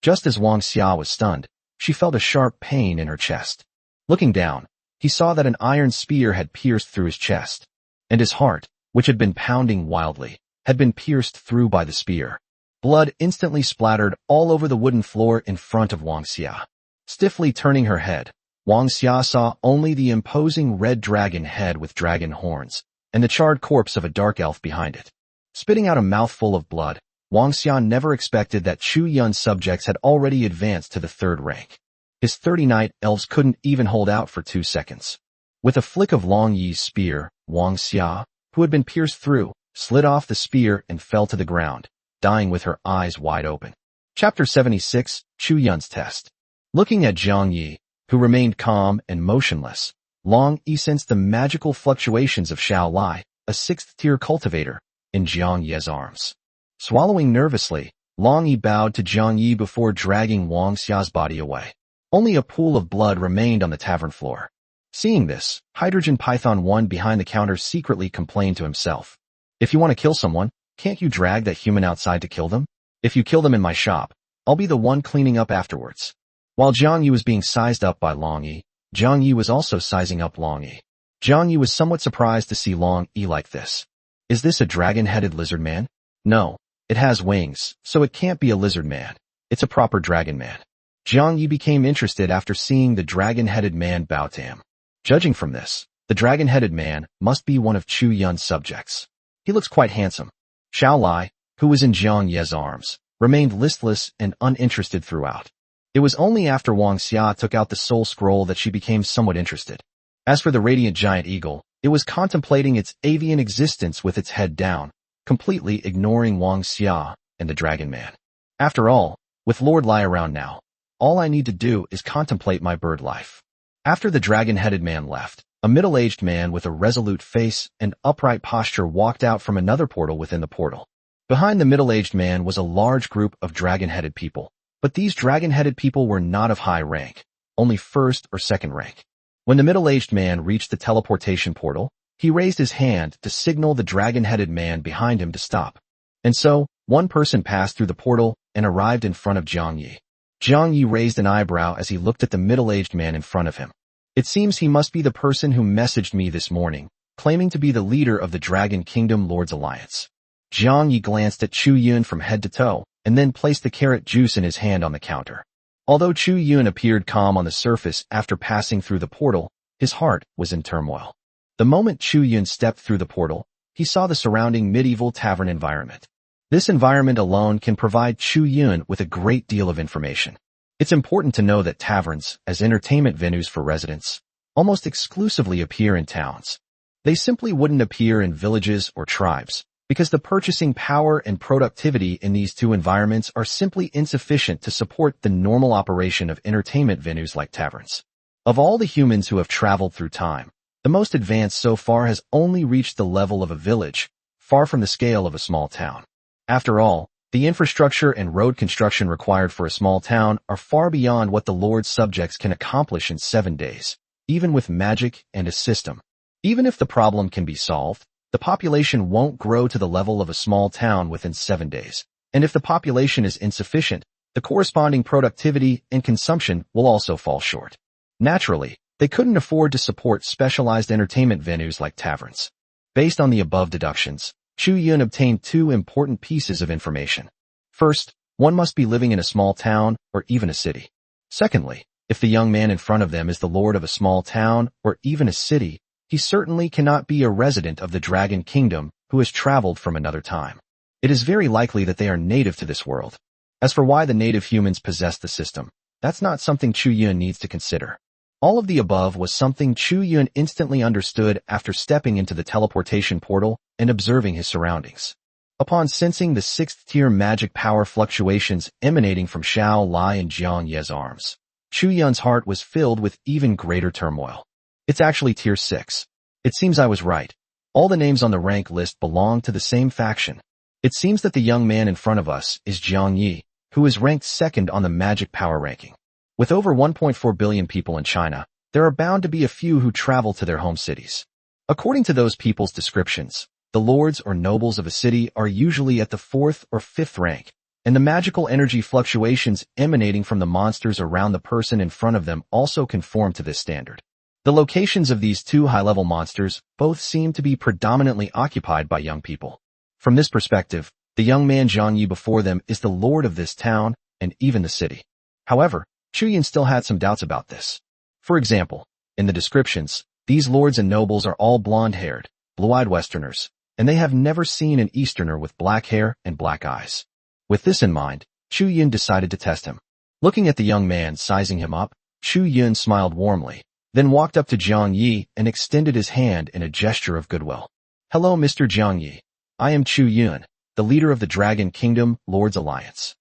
Just as Wang Xia was stunned, she felt a sharp pain in her chest. Looking down, he saw that an iron spear had pierced through his chest, and his heart, which had been pounding wildly, had been pierced through by the spear. Blood instantly splattered all over the wooden floor in front of Wang Xia. Stiffly turning her head, Wang Xia saw only the imposing red dragon head with dragon horns, and the charred corpse of a dark elf behind it. Spitting out a mouthful of blood, Wang Xia never expected that Chu Yun's subjects had already advanced to the third rank. His 30 night elves couldn't even hold out for 2 seconds. With a flick of Long Yi's spear, Wang Xia, who had been pierced through, slid off the spear and fell to the ground, dying with her eyes wide open. Chapter 76, Chu Yun's Test. Looking at Zhang Yi, who remained calm and motionless, Long Yi sensed the magical fluctuations of Xiao Lai, a 6th-tier cultivator, in Jiang Ye's arms. Swallowing nervously, Long Yi bowed to Zhang Yi before dragging Wang Xia's body away. Only a pool of blood remained on the tavern floor. Seeing this, Hydrogen Python 1 behind the counter secretly complained to himself. If you want to kill someone, can't you drag that human outside to kill them? If you kill them in my shop, I'll be the one cleaning up afterwards. While Zhang Yi was being sized up by Long Yi, Zhang Yi was also sizing up Long Yi. Zhang Yi was somewhat surprised to see Long Yi like this. Is this a dragon-headed lizard man? No, it has wings, so it can't be a lizard man. It's a proper dragon man. Zhang Yi became interested after seeing the dragon-headed man bow to him. Judging from this, the dragon-headed man must be one of Chu Yun's subjects. He looks quite handsome. Xiao Lai, who was in Jiang Ye's arms, remained listless and uninterested throughout. It was only after Wang Xia took out the soul scroll that she became somewhat interested. As for the radiant giant eagle, it was contemplating its avian existence with its head down, completely ignoring Wang Xia and the dragon man. After all, with Lord Lai around now, all I need to do is contemplate my bird life. After the dragon-headed man left, a middle-aged man with a resolute face and upright posture walked out from another portal within the portal. Behind the middle-aged man was a large group of dragon-headed people. But these dragon-headed people were not of high rank, only 1st or 2nd rank. When the middle-aged man reached the teleportation portal, he raised his hand to signal the dragon-headed man behind him to stop. And so, one person passed through the portal and arrived in front of Zhang Yi. Zhang Yi raised an eyebrow as he looked at the middle-aged man in front of him. It seems he must be the person who messaged me this morning, claiming to be the leader of the Dragon Kingdom Lords Alliance. Zhang Yi glanced at Chu Yun from head to toe, and then placed the carrot juice in his hand on the counter. Although Chu Yun appeared calm on the surface after passing through the portal, his heart was in turmoil. The moment Chu Yun stepped through the portal, he saw the surrounding medieval tavern environment. This environment alone can provide Chu Yun with a great deal of information. It's important to know that taverns, as entertainment venues for residents, almost exclusively appear in towns. They simply wouldn't appear in villages or tribes, because the purchasing power and productivity in these two environments are simply insufficient to support the normal operation of entertainment venues like taverns. Of all the humans who have traveled through time, the most advanced so far has only reached the level of a village, far from the scale of a small town. After all, the infrastructure and road construction required for a small town are far beyond what the Lord's subjects can accomplish in 7 days, even with magic and a system. Even if the problem can be solved, the population won't grow to the level of a small town within 7 days. And if the population is insufficient, the corresponding productivity and consumption will also fall short. Naturally, they couldn't afford to support specialized entertainment venues like taverns. Based on the above deductions, Chu Yun obtained 2 important pieces of information. First, one must be living in a small town or even a city. Secondly, if the young man in front of them is the lord of a small town or even a city, he certainly cannot be a resident of the Dragon Kingdom who has traveled from another time. It is very likely that they are native to this world. As for why the native humans possess the system, that's not something Chu Yun needs to consider. All of the above was something Chu Yun instantly understood after stepping into the teleportation portal and observing his surroundings. Upon sensing the 6th-tier magic power fluctuations emanating from Xiao Lai and Jiang Ye's arms, Chu Yun's heart was filled with even greater turmoil. It's actually tier 6. It seems I was right. All the names on the rank list belong to the same faction. It seems that the young man in front of us is Jiang Yi, who is ranked 2nd on the magic power ranking. With over 1.4 billion people in China, there are bound to be a few who travel to their home cities. According to those people's descriptions, the lords or nobles of a city are usually at the 4th or 5th rank, and the magical energy fluctuations emanating from the monsters around the person in front of them also conform to this standard. The locations of these 2 high-level monsters both seem to be predominantly occupied by young people. From this perspective, the young man Jiang Yi before them is the lord of this town and even the city. However, Chu Yun still had some doubts about this. For example, in the descriptions, these lords and nobles are all blonde-haired, blue-eyed Westerners, and they have never seen an Easterner with black hair and black eyes. With this in mind, Chu Yun decided to test him. Looking at the young man sizing him up, Chu Yun smiled warmly, then walked up to Jiang Yi and extended his hand in a gesture of goodwill. Hello, Mr. Jiang Yi. I am Chu Yun, the leader of the Dragon Kingdom Lord's Alliance.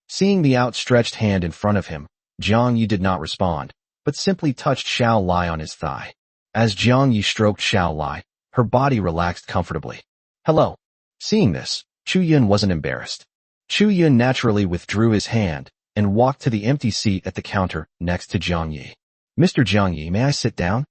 Seeing the outstretched hand in front of him, Jiang Yi did not respond, but simply touched Xiao Lai on his thigh. As Jiang Yi stroked Xiao Lai, her body relaxed comfortably. Hello. Seeing this, Chu Yun wasn't embarrassed. Chu Yun naturally withdrew his hand and walked to the empty seat at the counter next to Jiang Yi. Mr. Jiang Yi, may I sit down?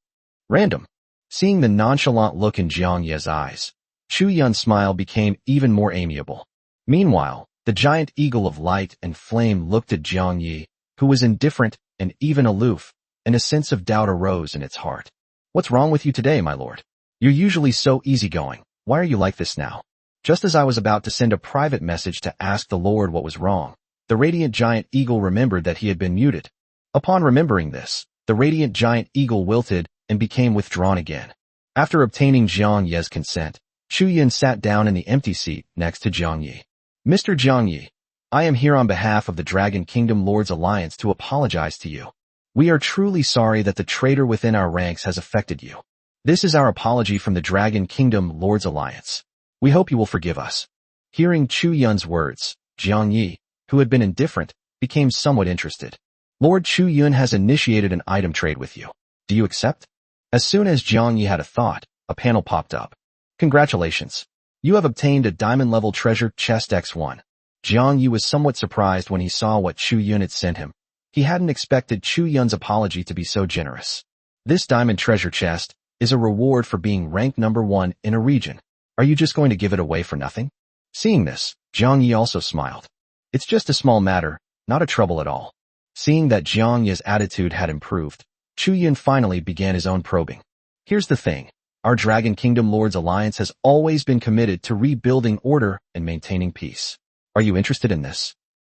Random. Seeing the nonchalant look in Jiang Yi's eyes, Chu Yun's smile became even more amiable. Meanwhile, the giant eagle of light and flame looked at Jiang Yi, who was indifferent and even aloof, and a sense of doubt arose in its heart. What's wrong with you today, my lord? You're usually so easygoing. Why are you like this now? Just as I was about to send a private message to ask the lord what was wrong, the radiant giant eagle remembered that he had been muted. Upon remembering this, the radiant giant eagle wilted and became withdrawn again. After obtaining Jiang Yi's consent, Chu Yun sat down in the empty seat next to Jiang Yi. Mr. Jiang Yi, I am here on behalf of the Dragon Kingdom Lord's Alliance to apologize to you. We are truly sorry that the traitor within our ranks has affected you. This is our apology from the Dragon Kingdom Lord's Alliance. We hope you will forgive us. Hearing Chu Yun's words, Jiang Yi, who had been indifferent, became somewhat interested. Lord Chu Yun has initiated an item trade with you. Do you accept? As soon as Jiang Yi had a thought, a panel popped up. Congratulations. You have obtained a diamond-level treasure chest X1. Jiang Yi was somewhat surprised when he saw what Chu Yun had sent him. He hadn't expected Chu Yun's apology to be so generous. This diamond treasure chest is a reward for being ranked number 1 in a region. Are you just going to give it away for nothing? Seeing this, Jiang Yi also smiled. It's just a small matter, not a trouble at all. Seeing that Jiang Yi's attitude had improved, Chu Yun finally began his own probing. Here's the thing. Our Dragon Kingdom Lord's Alliance has always been committed to rebuilding order and maintaining peace. Are you interested in this?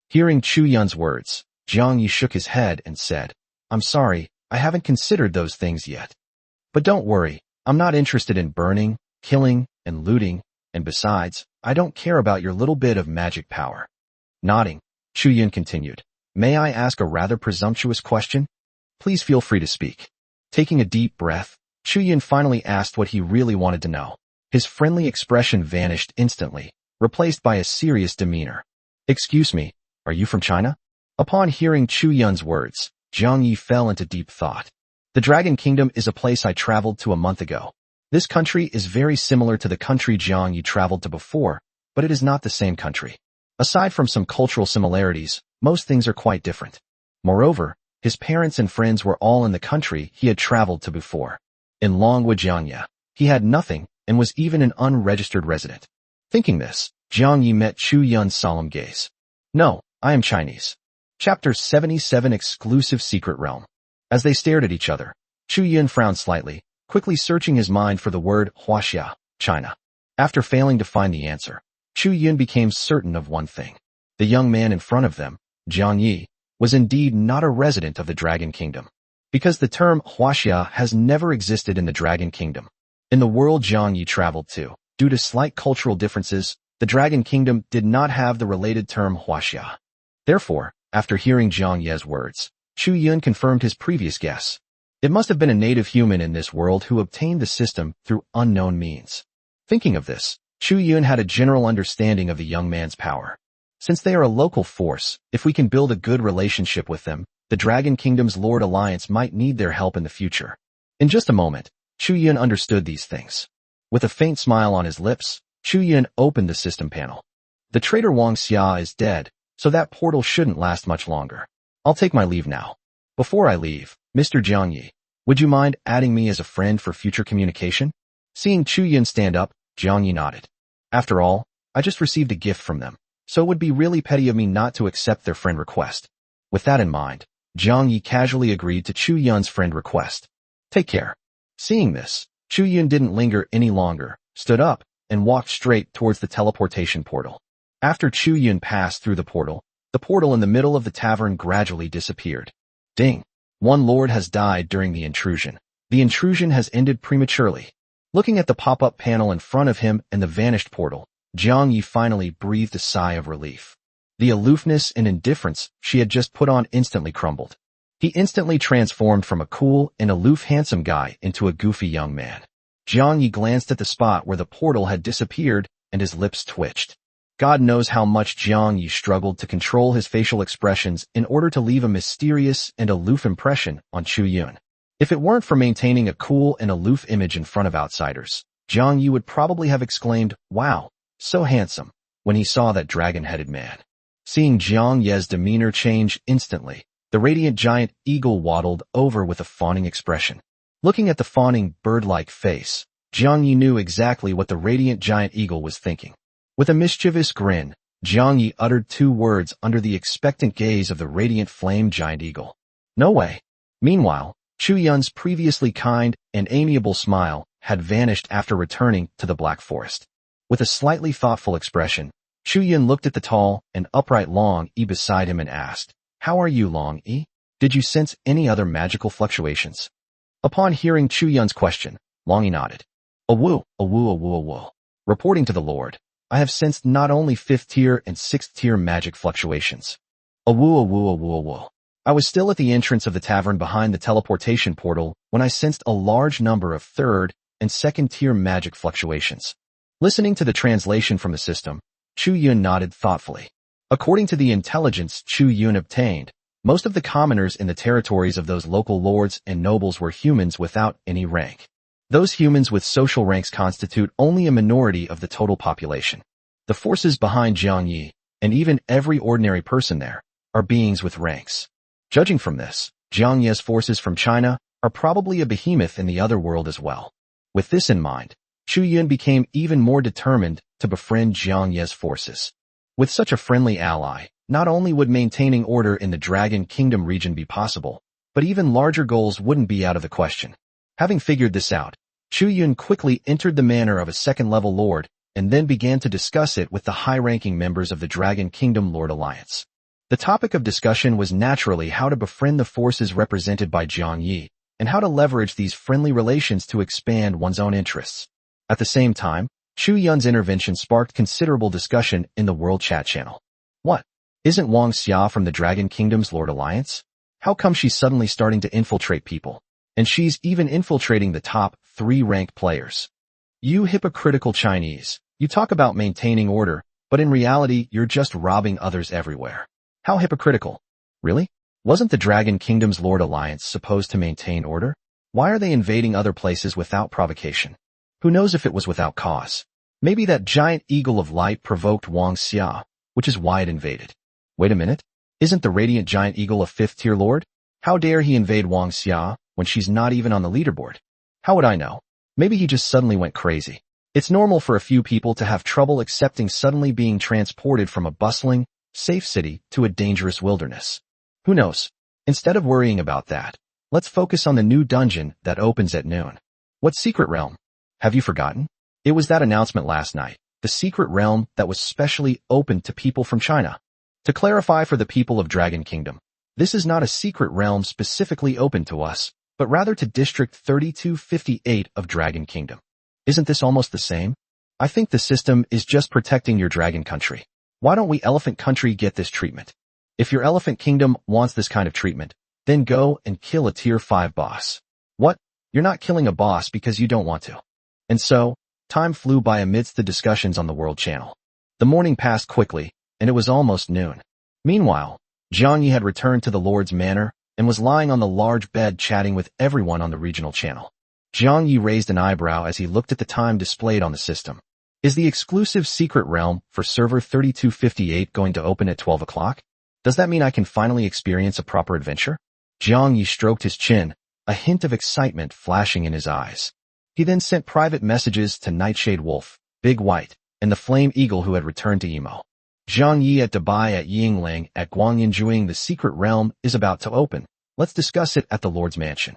Hearing Chu Yun's words, Jiang Yi shook his head and said, I'm sorry, I haven't considered those things yet. But don't worry, I'm not interested in burning, killing, and looting, and besides, I don't care about your little bit of magic power. Nodding, Chu Yun continued, May I ask a rather presumptuous question? Please feel free to speak. Taking a deep breath, Chu Yun finally asked what he really wanted to know. His friendly expression vanished instantly, replaced by a serious demeanor. "Excuse me, are you from China?" Upon hearing Chu Yun's words, Jiang Yi fell into deep thought. "The Dragon Kingdom is a place I traveled to a month ago. This country is very similar to the country Jiang Yi traveled to before, but it is not the same country. Aside from some cultural similarities, most things are quite different. Moreover, his parents and friends were all in the country he had traveled to before. In Longwood Jiangya, he had nothing and was even an unregistered resident." Thinking this, Jiang Yi met Chu Yun's solemn gaze. "No, I am Chinese." Chapter 77 Exclusive Secret Realm. As they stared at each other, Chu Yun frowned slightly, quickly searching his mind for the word Huaxia, China. After failing to find the answer, Chu Yun became certain of one thing. The young man in front of them, Jiang Yi, was indeed not a resident of the Dragon Kingdom. Because the term Huaxia has never existed in the Dragon Kingdom. In the world Jiang Yi traveled to, due to slight cultural differences, the Dragon Kingdom did not have the related term Huaxia. Therefore, after hearing Jiang Ye's words, Chu Yun confirmed his previous guess. It must have been a native human in this world who obtained the system through unknown means. Thinking of this, Chu Yun had a general understanding of the young man's power. Since they are a local force, if we can build a good relationship with them, the Dragon Kingdom's Lord Alliance might need their help in the future. In just a moment, Chu Yun understood these things. With a faint smile on his lips, Chu Yun opened the system panel. The traitor Wang Xia is dead, so that portal shouldn't last much longer. I'll take my leave now. Before I leave, Mr. Jiang Yi, would you mind adding me as a friend for future communication? Seeing Chu Yun stand up, Jiang Yi nodded. After all, I just received a gift from them, so it would be really petty of me not to accept their friend request. With that in mind, Jiang Yi casually agreed to Chu Yun's friend request. Take care. Seeing this, Chu Yun didn't linger any longer, stood up, and walked straight towards the teleportation portal. After Chu Yun passed through the portal in the middle of the tavern gradually disappeared. Ding! One lord has died during the intrusion. The intrusion has ended prematurely. Looking at the pop-up panel in front of him and the vanished portal, Jiang Yi finally breathed a sigh of relief. The aloofness and indifference she had just put on instantly crumbled. He instantly transformed from a cool and aloof handsome guy into a goofy young man. Jiang Yi glanced at the spot where the portal had disappeared and his lips twitched. God knows how much Jiang Yi struggled to control his facial expressions in order to leave a mysterious and aloof impression on Chu Yun. If it weren't for maintaining a cool and aloof image in front of outsiders, Jiang Yi would probably have exclaimed, "Wow, so handsome," when he saw that dragon-headed man. Seeing Jiang Ye's demeanor change instantly, the radiant giant eagle waddled over with a fawning expression. Looking at the fawning, bird-like face, Jiang Yi knew exactly what the radiant giant eagle was thinking. With a mischievous grin, Jiang Yi uttered two words under the expectant gaze of the radiant flame giant eagle. "No way." Meanwhile, Chu Yun's previously kind and amiable smile had vanished after returning to the Black Forest. With a slightly thoughtful expression, Chu Yun looked at the tall and upright Long Yi beside him and asked, "How are you, Long Yi? Did you sense any other magical fluctuations?" Upon hearing Chu Yun's question, Long Yi nodded. "Awoo, awoo, awoo, awoo. Reporting to the Lord, I have sensed not only 5th tier and 6th tier magic fluctuations. Awoo, awoo, awoo, awoo. I was still at the entrance of the tavern behind the teleportation portal when I sensed a large number of 3rd and 2nd tier magic fluctuations." Listening to the translation from the system, Chu Yun nodded thoughtfully. According to the intelligence Chu Yun obtained, most of the commoners in the territories of those local lords and nobles were humans without any rank. Those humans with social ranks constitute only a minority of the total population. The forces behind Jiang Yi, and even every ordinary person there, are beings with ranks. Judging from this, Jiang Ye's forces from China are probably a behemoth in the other world as well. With this in mind, Chu Yun became even more determined to befriend Jiang Ye's forces. With such a friendly ally, not only would maintaining order in the Dragon Kingdom region be possible, but even larger goals wouldn't be out of the question. Having figured this out, Chu Yun quickly entered the manor of a second-level lord and then began to discuss it with the high-ranking members of the Dragon Kingdom Lord Alliance. The topic of discussion was naturally how to befriend the forces represented by Jiang Yi and how to leverage these friendly relations to expand one's own interests. At the same time, Chu Yun's intervention sparked considerable discussion in the World Chat channel. What? Isn't Wang Xia from the Dragon Kingdom's Lord Alliance? How come she's suddenly starting to infiltrate people? And she's even infiltrating the top 3 ranked players. You hypocritical Chinese. You talk about maintaining order, but in reality, you're just robbing others everywhere. How hypocritical. Really? Wasn't the Dragon Kingdom's Lord Alliance supposed to maintain order? Why are they invading other places without provocation? Who knows if it was without cause? Maybe that giant eagle of light provoked Wang Xia, which is why it invaded. Wait a minute. Isn't the radiant giant eagle a fifth-tier lord? How dare he invade Wang Xia when she's not even on the leaderboard? How would I know? Maybe he just suddenly went crazy. It's normal for a few people to have trouble accepting suddenly being transported from a bustling, safe city to a dangerous wilderness. Who knows? Instead of worrying about that, let's focus on the new dungeon that opens at noon. What secret realm? Have you forgotten? It was that announcement last night, the secret realm that was specially opened to people from China. To clarify for the people of Dragon Kingdom, this is not a secret realm specifically open to us, but rather to District 3258 of Dragon Kingdom. Isn't this almost the same? I think the system is just protecting your dragon country. Why don't we Elephant Country get this treatment? If your Elephant Kingdom wants this kind of treatment, then go and kill a Tier 5 boss. What? You're not killing a boss because you don't want to. And so, time flew by amidst the discussions on the World Channel. The morning passed quickly, and it was almost noon. Meanwhile, Zhang Yi had returned to the Lord's Manor and was lying on the large bed chatting with everyone on the regional channel. Zhang Yi raised an eyebrow as he looked at the time displayed on the system. Is the exclusive secret realm for server 3258 going to open at 12 o'clock? Does that mean I can finally experience a proper adventure? Zhang Yi stroked his chin, a hint of excitement flashing in his eyes. He then sent private messages to Nightshade Wolf, Big White, and the Flame Eagle who had returned to Emo. Zhang Yi at Dubai at Yingling at Guangyinjuing. The secret realm is about to open. Let's discuss it at the Lord's Mansion.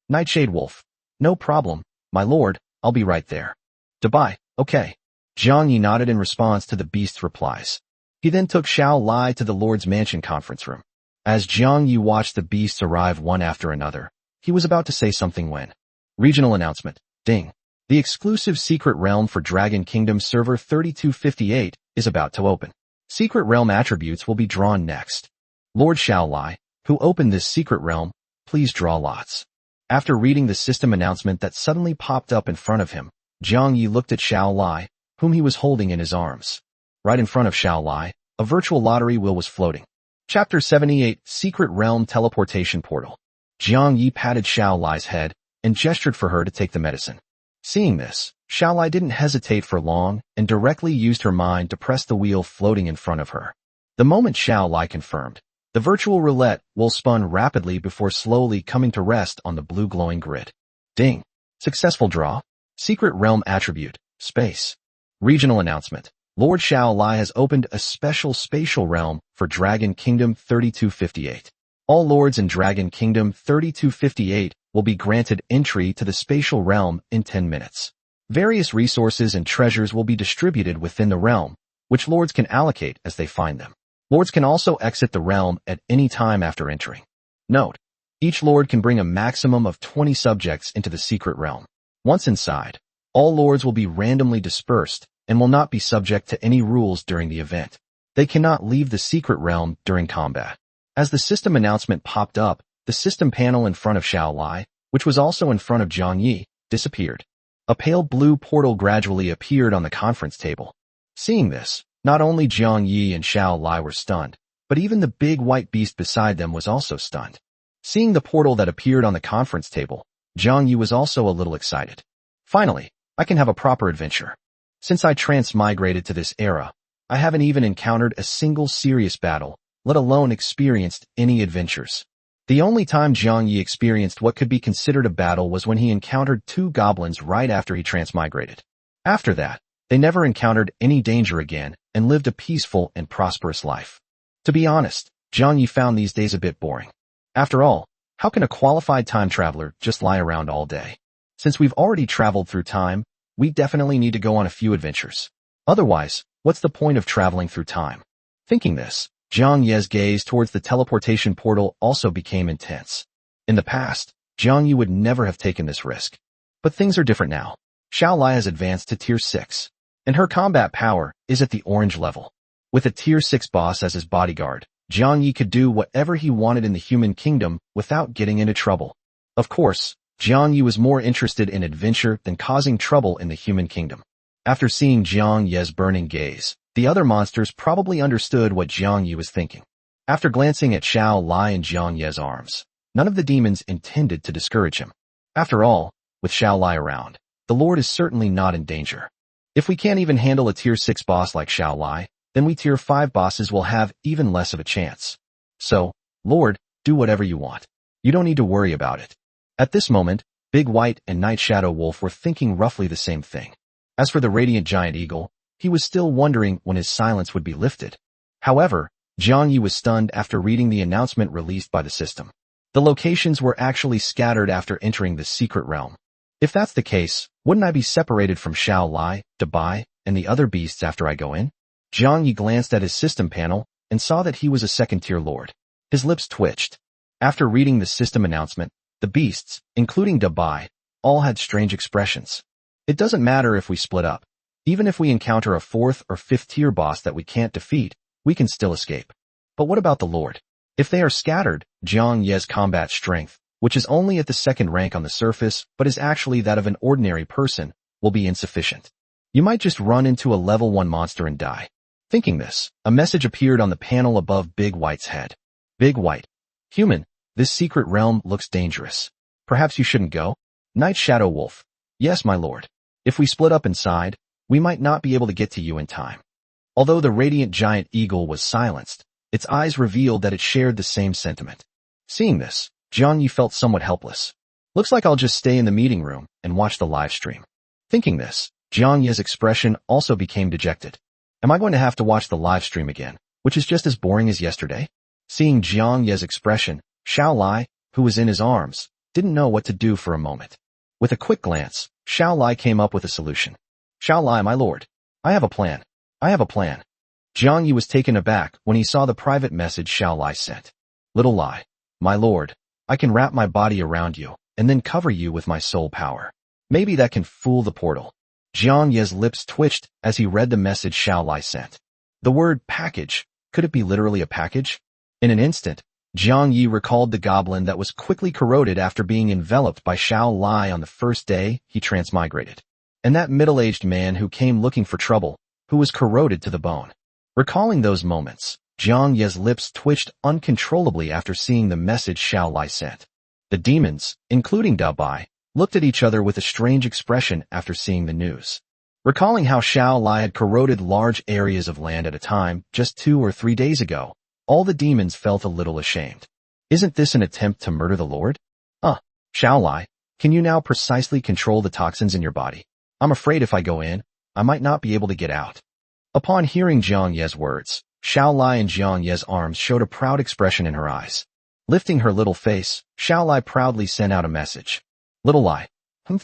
Nightshade Wolf. No problem, my lord, I'll be right there. Dubai, okay. Zhang Yi nodded in response to the beast's replies. He then took Xiao Lai to the Lord's Mansion conference room. As Zhang Yi watched the beasts arrive one after another, he was about to say something when. Regional announcement. Ding. The exclusive secret realm for Dragon Kingdom server 3258 is about to open. Secret realm attributes will be drawn next. Lord Xiao Lai, who opened this secret realm, please draw lots. After reading the system announcement that suddenly popped up in front of him, Zhang Yi looked at Xiao Lai, whom he was holding in his arms. Right in front of Xiao Lai, a virtual lottery wheel was floating. Chapter 78, Secret Realm Teleportation Portal. Zhang Yi patted Xiao Lai's head and gestured for her to take the medicine. Seeing this, Xiao Lai didn't hesitate for long and directly used her mind to press the wheel floating in front of her. The moment Xiao Lai confirmed, the virtual roulette wheel spun rapidly before slowly coming to rest on the blue glowing grid. Ding. Successful draw. Secret Realm Attribute. Space. Regional announcement. Lord Xiao Lai has opened a special spatial realm for Dragon Kingdom 3258. All lords in Dragon Kingdom 3258 will be granted entry to the spatial realm in 10 minutes. Various resources and treasures will be distributed within the realm, which lords can allocate as they find them. Lords can also exit the realm at any time after entering. Note: each lord can bring a maximum of 20 subjects into the secret realm. Once inside, all lords will be randomly dispersed and will not be subject to any rules during the event. They cannot leave the secret realm during combat. As the system announcement popped up, the system panel in front of Xiao Lai, which was also in front of Zhang Yi, disappeared. A pale blue portal gradually appeared on the conference table. Seeing this, not only Zhang Yi and Xiao Lai were stunned, but even the big white beast beside them was also stunned. Seeing the portal that appeared on the conference table, Zhang Yi was also a little excited. Finally, I can have a proper adventure. Since I transmigrated to this era, I haven't even encountered a single serious battle, let alone experienced any adventures. The only time Zhang Yi experienced what could be considered a battle was when he encountered 2 goblins right after he transmigrated. After that, they never encountered any danger again and lived a peaceful and prosperous life. To be honest, Zhang Yi found these days a bit boring. After all, how can a qualified time traveler just lie around all day? Since we've already traveled through time, we definitely need to go on a few adventures. Otherwise, what's the point of traveling through time? Thinking this, Zhang Yi's gaze towards the teleportation portal also became intense. In the past, Zhang Yi would never have taken this risk. But things are different now. Xiao Lai has advanced to Tier 6, and her combat power is at the orange level. With a Tier 6 boss as his bodyguard, Zhang Yi could do whatever he wanted in the human kingdom without getting into trouble. Of course, Jiang Yi was more interested in adventure than causing trouble in the human kingdom. After seeing Jiang Ye's burning gaze, the other monsters probably understood what Jiang Yi was thinking. After glancing at Xiao Lai and Jiang Ye's arms, none of the demons intended to discourage him. After all, with Xiao Lai around, the Lord is certainly not in danger. If we can't even handle a tier 6 boss like Xiao Lai, then we tier 5 bosses will have even less of a chance. So, Lord, do whatever you want. You don't need to worry about it. At this moment, Big White and Night Shadow Wolf were thinking roughly the same thing. As for the Radiant Giant Eagle, he was still wondering when his silence would be lifted. However, Jiang Yi was stunned after reading the announcement released by the system. The locations were actually scattered after entering the secret realm. If that's the case, wouldn't I be separated from Xiao Lai, Dabai, and the other beasts after I go in? Jiang Yi glanced at his system panel and saw that he was a second-tier lord. His lips twitched. After reading the system announcement, the beasts, including Dabai, all had strange expressions. It doesn't matter if we split up. Even if we encounter a 4th or 5th tier boss that we can't defeat, we can still escape. But what about the Lord? If they are scattered, Jiang Ye's combat strength, which is only at the 2nd rank on the surface but is actually that of an ordinary person, will be insufficient. You might just run into a level 1 monster and die. Thinking this, a message appeared on the panel above Big White's head. Big White. Human, this secret realm looks dangerous. Perhaps you shouldn't go? Night Shadow Wolf. Yes, my lord. If we split up inside, we might not be able to get to you in time. Although the Radiant Giant Eagle was silenced, its eyes revealed that it shared the same sentiment. Seeing this, Jiang Yi felt somewhat helpless. Looks like I'll just stay in the meeting room and watch the live stream. Thinking this, Jiang Yi's expression also became dejected. Am I going to have to watch the live stream again, which is just as boring as yesterday? Seeing Jiang Yi's expression, Xiao Lai, who was in his arms, didn't know what to do for a moment. With a quick glance, Xiao Lai came up with a solution. Xiao Lai, my lord. I have a plan. Jiang Yi was taken aback when he saw the private message Xiao Lai sent. Little Lai. My lord, I can wrap my body around you, and then cover you with my soul power. Maybe that can fool the portal. Jiang Yi's lips twitched as he read the message Xiao Lai sent. The word package. Could it be literally a package? In an instant, Jiang Yi recalled the goblin that was quickly corroded after being enveloped by Xiao Lai on the first day he transmigrated. And that middle-aged man who came looking for trouble, who was corroded to the bone. Recalling those moments, Jiang Yi's lips twitched uncontrollably after seeing the message Xiao Lai sent. The demons, including Dabai, looked at each other with a strange expression after seeing the news. Recalling how Xiao Lai had corroded large areas of land at a time just 2 or 3 days ago, all the demons felt a little ashamed. Isn't this an attempt to murder the Lord? Xiao Lai, can you now precisely control the toxins in your body? I'm afraid if I go in, I might not be able to get out. Upon hearing Jiang Ye's words, Xiao Lai and Jiang Ye's arms showed a proud expression in her eyes. Lifting her little face, Xiao Lai proudly sent out a message. Little Lai,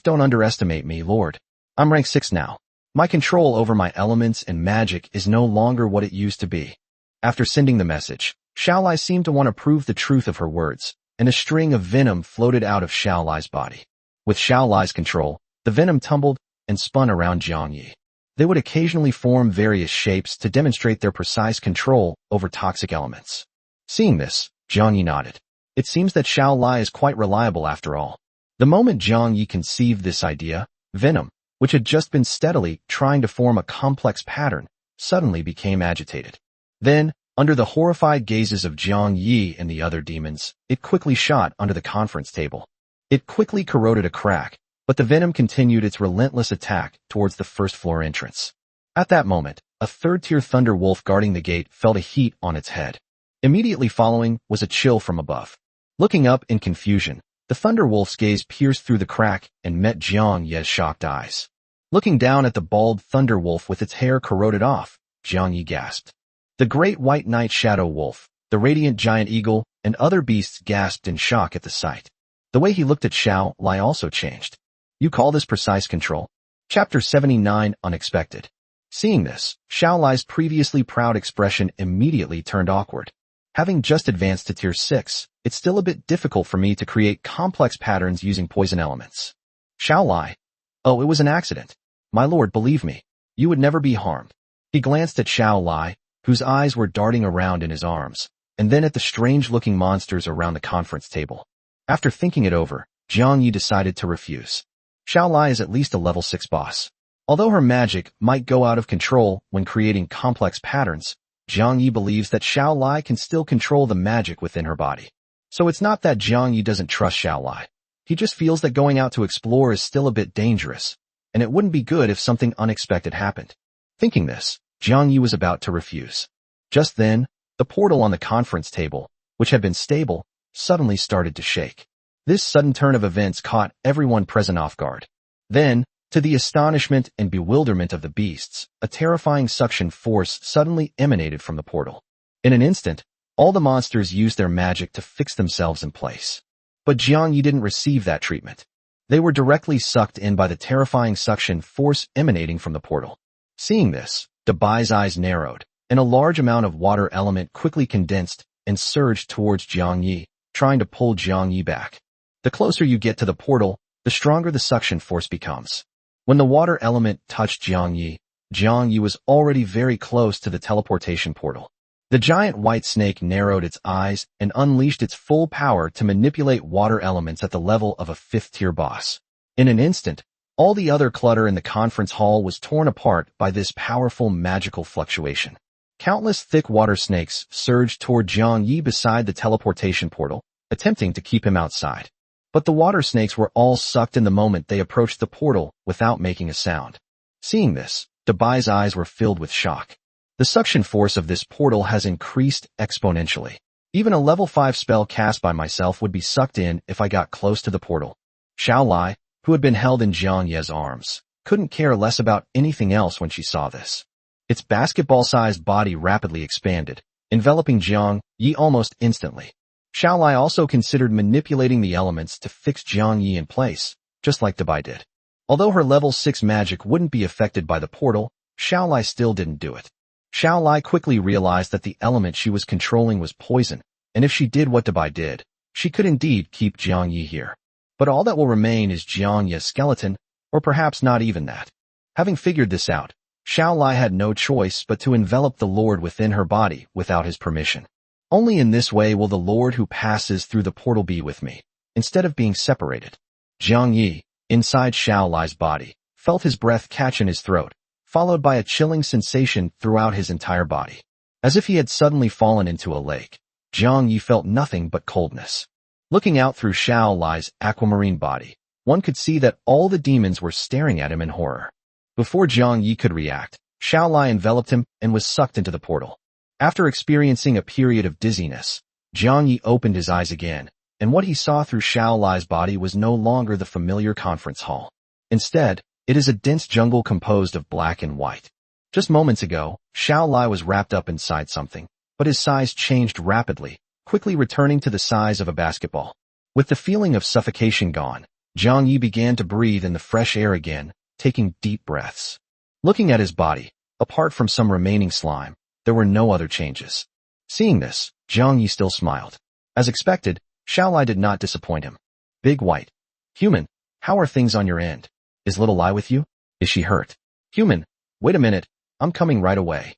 don't underestimate me, Lord. I'm rank 6 now. My control over my elements and magic is no longer what it used to be. After sending the message, Xiao Lai seemed to want to prove the truth of her words, and a string of venom floated out of Xiao Lai's body. With Xiao Lai's control, the venom tumbled and spun around Jiang Yi. They would occasionally form various shapes to demonstrate their precise control over toxic elements. Seeing this, Jiang Yi nodded. It seems that Xiao Lai is quite reliable after all. The moment Jiang Yi conceived this idea, venom, which had just been steadily trying to form a complex pattern, suddenly became agitated. Then, under the horrified gazes of Jiang Yi and the other demons, it quickly shot under the conference table. It quickly corroded a crack, but the venom continued its relentless attack towards the first-floor entrance. At that moment, a third-tier thunder wolf guarding the gate felt a heat on its head. Immediately following was a chill from above. Looking up in confusion, the thunder wolf's gaze pierced through the crack and met Jiang Yi's shocked eyes. Looking down at the bald thunder wolf with its hair corroded off, Jiang Yi gasped. The great white night shadow wolf, the radiant giant eagle, and other beasts gasped in shock at the sight. The way he looked at Xiao Lai also changed. You call this precise control? Chapter 79 Unexpected. Seeing this, Xiao Lai's previously proud expression immediately turned awkward. Having just advanced to tier 6, it's still a bit difficult for me to create complex patterns using poison elements. Xiao Lai. Oh, it was an accident. My lord, believe me, you would never be harmed. He glanced at Xiao Lai, whose eyes were darting around in his arms, and then at the strange-looking monsters around the conference table. After thinking it over, Jiang Yi decided to refuse. Xiao Lai is at least a level 6 boss. Although her magic might go out of control when creating complex patterns, Jiang Yi believes that Xiao Lai can still control the magic within her body. So it's not that Jiang Yi doesn't trust Xiao Lai. He just feels that going out to explore is still a bit dangerous, and it wouldn't be good if something unexpected happened. Thinking this, Jiang Yi was about to refuse. Just then, the portal on the conference table, which had been stable, suddenly started to shake. This sudden turn of events caught everyone present off guard. Then, to the astonishment and bewilderment of the beasts, a terrifying suction force suddenly emanated from the portal. In an instant, all the monsters used their magic to fix themselves in place. But Jiang Yi didn't receive that treatment. They were directly sucked in by the terrifying suction force emanating from the portal. Seeing this, Dabai's eyes narrowed, and a large amount of water element quickly condensed and surged towards Jiang Yi, trying to pull Jiang Yi back. The closer you get to the portal, the stronger the suction force becomes. When the water element touched Jiang Yi was already very close to the teleportation portal. The giant white snake narrowed its eyes and unleashed its full power to manipulate water elements at the level of a 5th-tier boss. In an instant, all the other clutter in the conference hall was torn apart by this powerful magical fluctuation. Countless thick water snakes surged toward Jiang Yi beside the teleportation portal, attempting to keep him outside. But the water snakes were all sucked in the moment they approached the portal without making a sound. Seeing this, Dabai's eyes were filled with shock. The suction force of this portal has increased exponentially. Even a level 5 spell cast by myself would be sucked in if I got close to the portal. Xiao Lai, who had been held in Jiang Yi's arms, couldn't care less about anything else when she saw this. Its basketball-sized body rapidly expanded, enveloping Jiang Yi almost instantly. Xiao Lai also considered manipulating the elements to fix Jiang Yi in place, just like Dabai did. Although her level 6 magic wouldn't be affected by the portal, Xiao Lai still didn't do it. Xiao Lai quickly realized that the element she was controlling was poison, and if she did what Dabai did, she could indeed keep Jiang Yi here. But all that will remain is Jiang Yi's skeleton, or perhaps not even that. Having figured this out, Xiao Lai had no choice but to envelop the Lord within her body without his permission. Only in this way will the Lord who passes through the portal be with me, instead of being separated. Jiang Yi, inside Xiao Lai's body, felt his breath catch in his throat, followed by a chilling sensation throughout his entire body. As if he had suddenly fallen into a lake, Jiang Yi felt nothing but coldness. Looking out through Xiao Lai's aquamarine body, one could see that all the demons were staring at him in horror. Before Jiang Yi could react, Xiao Lai enveloped him and was sucked into the portal. After experiencing a period of dizziness, Jiang Yi opened his eyes again, and what he saw through Xiao Lai's body was no longer the familiar conference hall. Instead, it is a dense jungle composed of black and white. Just moments ago, Xiao Lai was wrapped up inside something, but his size changed rapidly, quickly returning to the size of a basketball. With the feeling of suffocation gone, Jiang Yi began to breathe in the fresh air again, taking deep breaths. Looking at his body, apart from some remaining slime, there were no other changes. Seeing this, Jiang Yi still smiled. As expected, Xiao Lai did not disappoint him. Big White. Human, how are things on your end? Is Little Lai with you? Is she hurt? Human, wait a minute, I'm coming right away.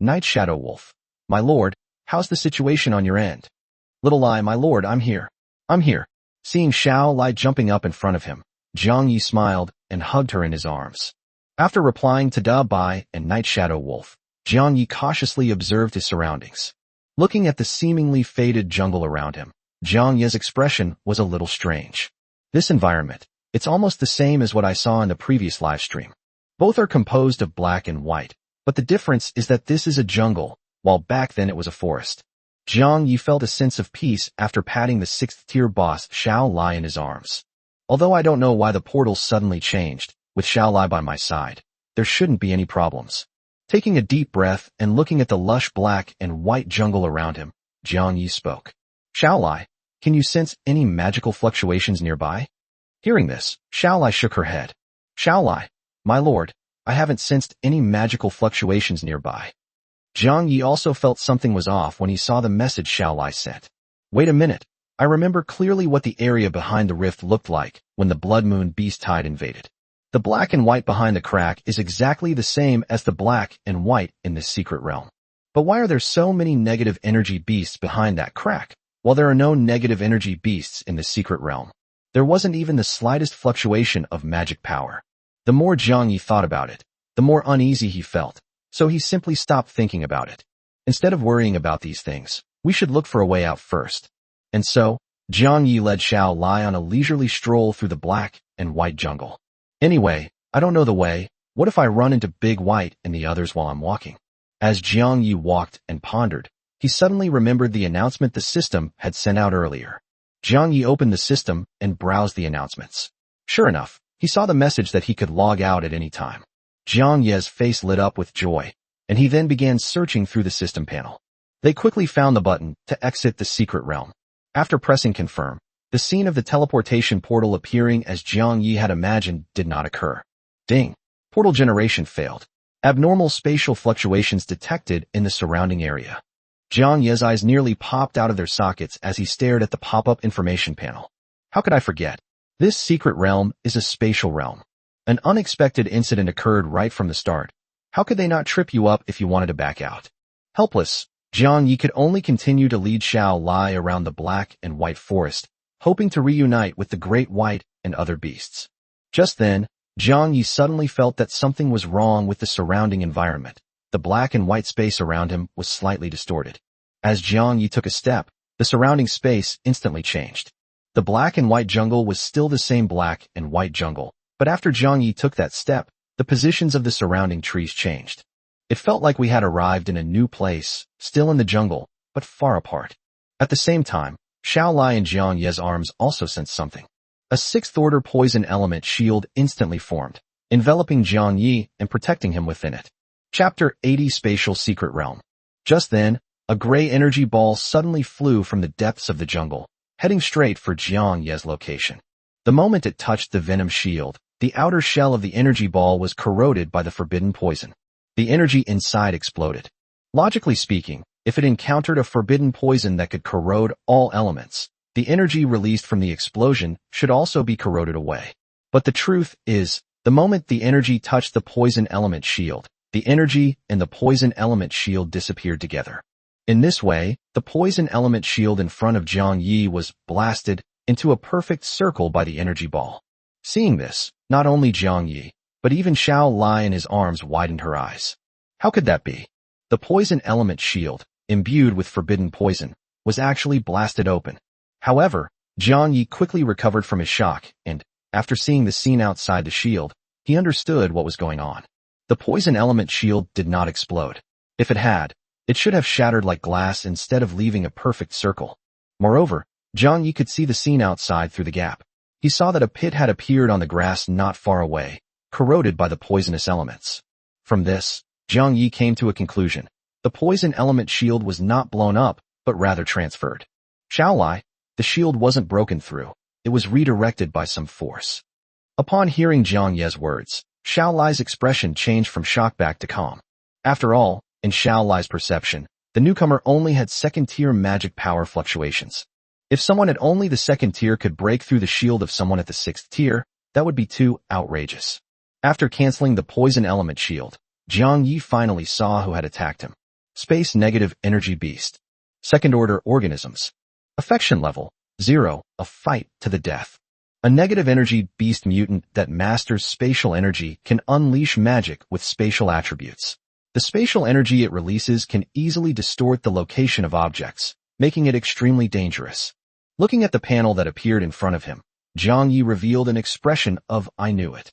Night Shadow Wolf. My lord, how's the situation on your end? Little Lai, my lord, I'm here. I'm here. Seeing Xiao Lai jumping up in front of him, Jiang Yi smiled and hugged her in his arms. After replying to Da Bai and Night Shadow Wolf, Jiang Yi cautiously observed his surroundings. Looking at the seemingly faded jungle around him, Jiang Yi's expression was a little strange. This environment, it's almost the same as what I saw in the previous live stream. Both are composed of black and white, but the difference is that this is a jungle, while back then it was a forest. Jiang Yi felt a sense of peace after patting the 6th-tier boss Xiao Lai in his arms. Although I don't know why the portal suddenly changed, with Xiao Lai by my side, there shouldn't be any problems. Taking a deep breath and looking at the lush black and white jungle around him, Jiang Yi spoke. Xiao Lai, can you sense any magical fluctuations nearby? Hearing this, Xiao Lai shook her head. Xiao Lai, my lord, I haven't sensed any magical fluctuations nearby. Jiang Yi also felt something was off when he saw the message Xiao Lai sent. Wait a minute, I remember clearly what the area behind the rift looked like when the Blood Moon Beast Tide invaded. The black and white behind the crack is exactly the same as the black and white in this secret realm. But why are there so many negative energy beasts behind that crack, while there are no negative energy beasts in the secret realm? There wasn't even the slightest fluctuation of magic power. The more Jiang Yi thought about it, the more uneasy he felt, so he simply stopped thinking about it. Instead of worrying about these things, we should look for a way out first. And so, Jiang Yi led Xiao Lai on a leisurely stroll through the black and white jungle. Anyway, I don't know the way. What if I run into Big White and the others while I'm walking? As Jiang Yi walked and pondered, he suddenly remembered the announcement the system had sent out earlier. Jiang Yi opened the system and browsed the announcements. Sure enough, he saw the message that he could log out at any time. Jiang Yi's face lit up with joy, and he then began searching through the system panel. They quickly found the button to exit the secret realm. After pressing confirm, the scene of the teleportation portal appearing as Jiang Yi had imagined did not occur. Ding! Portal generation failed. Abnormal spatial fluctuations detected in the surrounding area. Jiang Yi's eyes nearly popped out of their sockets as he stared at the pop-up information panel. How could I forget? This secret realm is a spatial realm. An unexpected incident occurred right from the start. How could they not trip you up if you wanted to back out? Helpless, Jiang Yi could only continue to lead Xiao Lai around the black and white forest, hoping to reunite with the great white and other beasts. Just then, Jiang Yi suddenly felt that something was wrong with the surrounding environment. The black and white space around him was slightly distorted. As Jiang Yi took a step, the surrounding space instantly changed. The black and white jungle was still the same black and white jungle, but after Jiang Yi took that step, the positions of the surrounding trees changed. It felt like we had arrived in a new place, still in the jungle, but far apart. At the same time, Xiao Lai and Jiang Yi's arms also sensed something. A sixth-order poison element shield instantly formed, enveloping Jiang Yi and protecting him within it. Chapter 80 Spatial Secret Realm. Just then, a gray energy ball suddenly flew from the depths of the jungle, heading straight for Jiang Yi's location. The moment it touched the venom shield, the outer shell of the energy ball was corroded by the forbidden poison. The energy inside exploded. Logically speaking, if it encountered a forbidden poison that could corrode all elements, the energy released from the explosion should also be corroded away. But the truth is, the moment the energy touched the poison element shield, the energy and the poison element shield disappeared together. In this way, the poison element shield in front of Jiang Yi was blasted into a perfect circle by the energy ball. Seeing this, not only Jiang Yi, but even Xiao Lai and his arms widened her eyes. How could that be? The poison element shield, imbued with forbidden poison, was actually blasted open. However, Jiang Yi quickly recovered from his shock and, after seeing the scene outside the shield, he understood what was going on. The poison element shield did not explode. If it had, it should have shattered like glass instead of leaving a perfect circle. Moreover, Jiang Yi could see the scene outside through the gap. He saw that a pit had appeared on the grass not far away, corroded by the poisonous elements. From this, Jiang Yi came to a conclusion. The poison element shield was not blown up, but rather transferred. Xiao Lai, the shield wasn't broken through. It was redirected by some force. Upon hearing Jiang Yi's words, Xiao Lai's expression changed from shock back to calm. After all, in Xiao Lai's perception, the newcomer only had second-tier magic power fluctuations. If someone at only the second tier could break through the shield of someone at the sixth tier, that would be too outrageous. After canceling the poison element shield, Jiang Yi finally saw who had attacked him. Space Negative Energy Beast. Second-order organisms. Affection level, 0, a fight to the death. A negative energy beast mutant that masters spatial energy can unleash magic with spatial attributes. The spatial energy it releases can easily distort the location of objects, making it extremely dangerous. Looking at the panel that appeared in front of him, Jiang Yi revealed an expression of "I knew it."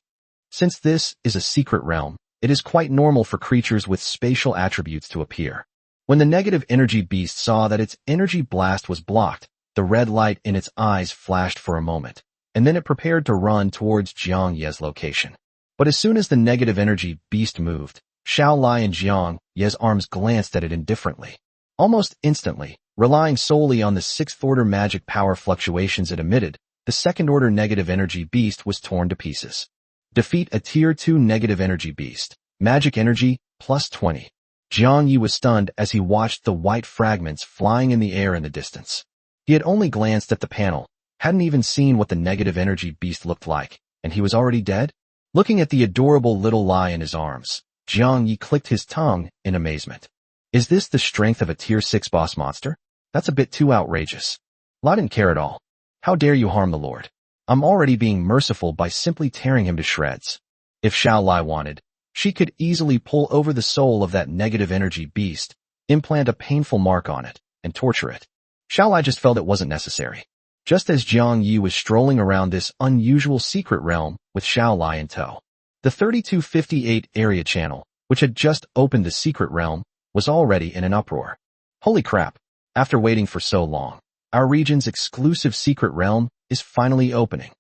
Since this is a secret realm, it is quite normal for creatures with spatial attributes to appear. When the negative energy beast saw that its energy blast was blocked, the red light in its eyes flashed for a moment, and then it prepared to run towards Jiang Yi's location. But as soon as the negative energy beast moved, Xiao Lai and Jiang Yi's arms glanced at it indifferently. Almost instantly, relying solely on the sixth-order magic power fluctuations it emitted, the second-order negative energy beast was torn to pieces. Defeat a Tier 2 negative energy beast. Magic energy, plus 20. Jiang Yi was stunned as he watched the white fragments flying in the air in the distance. He had only glanced at the panel, hadn't even seen what the negative energy beast looked like, and he was already dead? Looking at the adorable little lie in his arms, Jiang Yi clicked his tongue in amazement. Is this the strength of a Tier 6 boss monster? That's a bit too outrageous. La didn't care at all. How dare you harm the Lord? I'm already being merciful by simply tearing him to shreds. If Xiao Lai wanted, she could easily pull over the soul of that negative energy beast, implant a painful mark on it, and torture it. Xiao Lai just felt it wasn't necessary. Just as Jiang Yi was strolling around this unusual secret realm with Xiao Lai in tow, the 3258 area channel, which had just opened the secret realm, was already in an uproar. Holy crap! After waiting for so long, our region's exclusive secret realm is finally opening.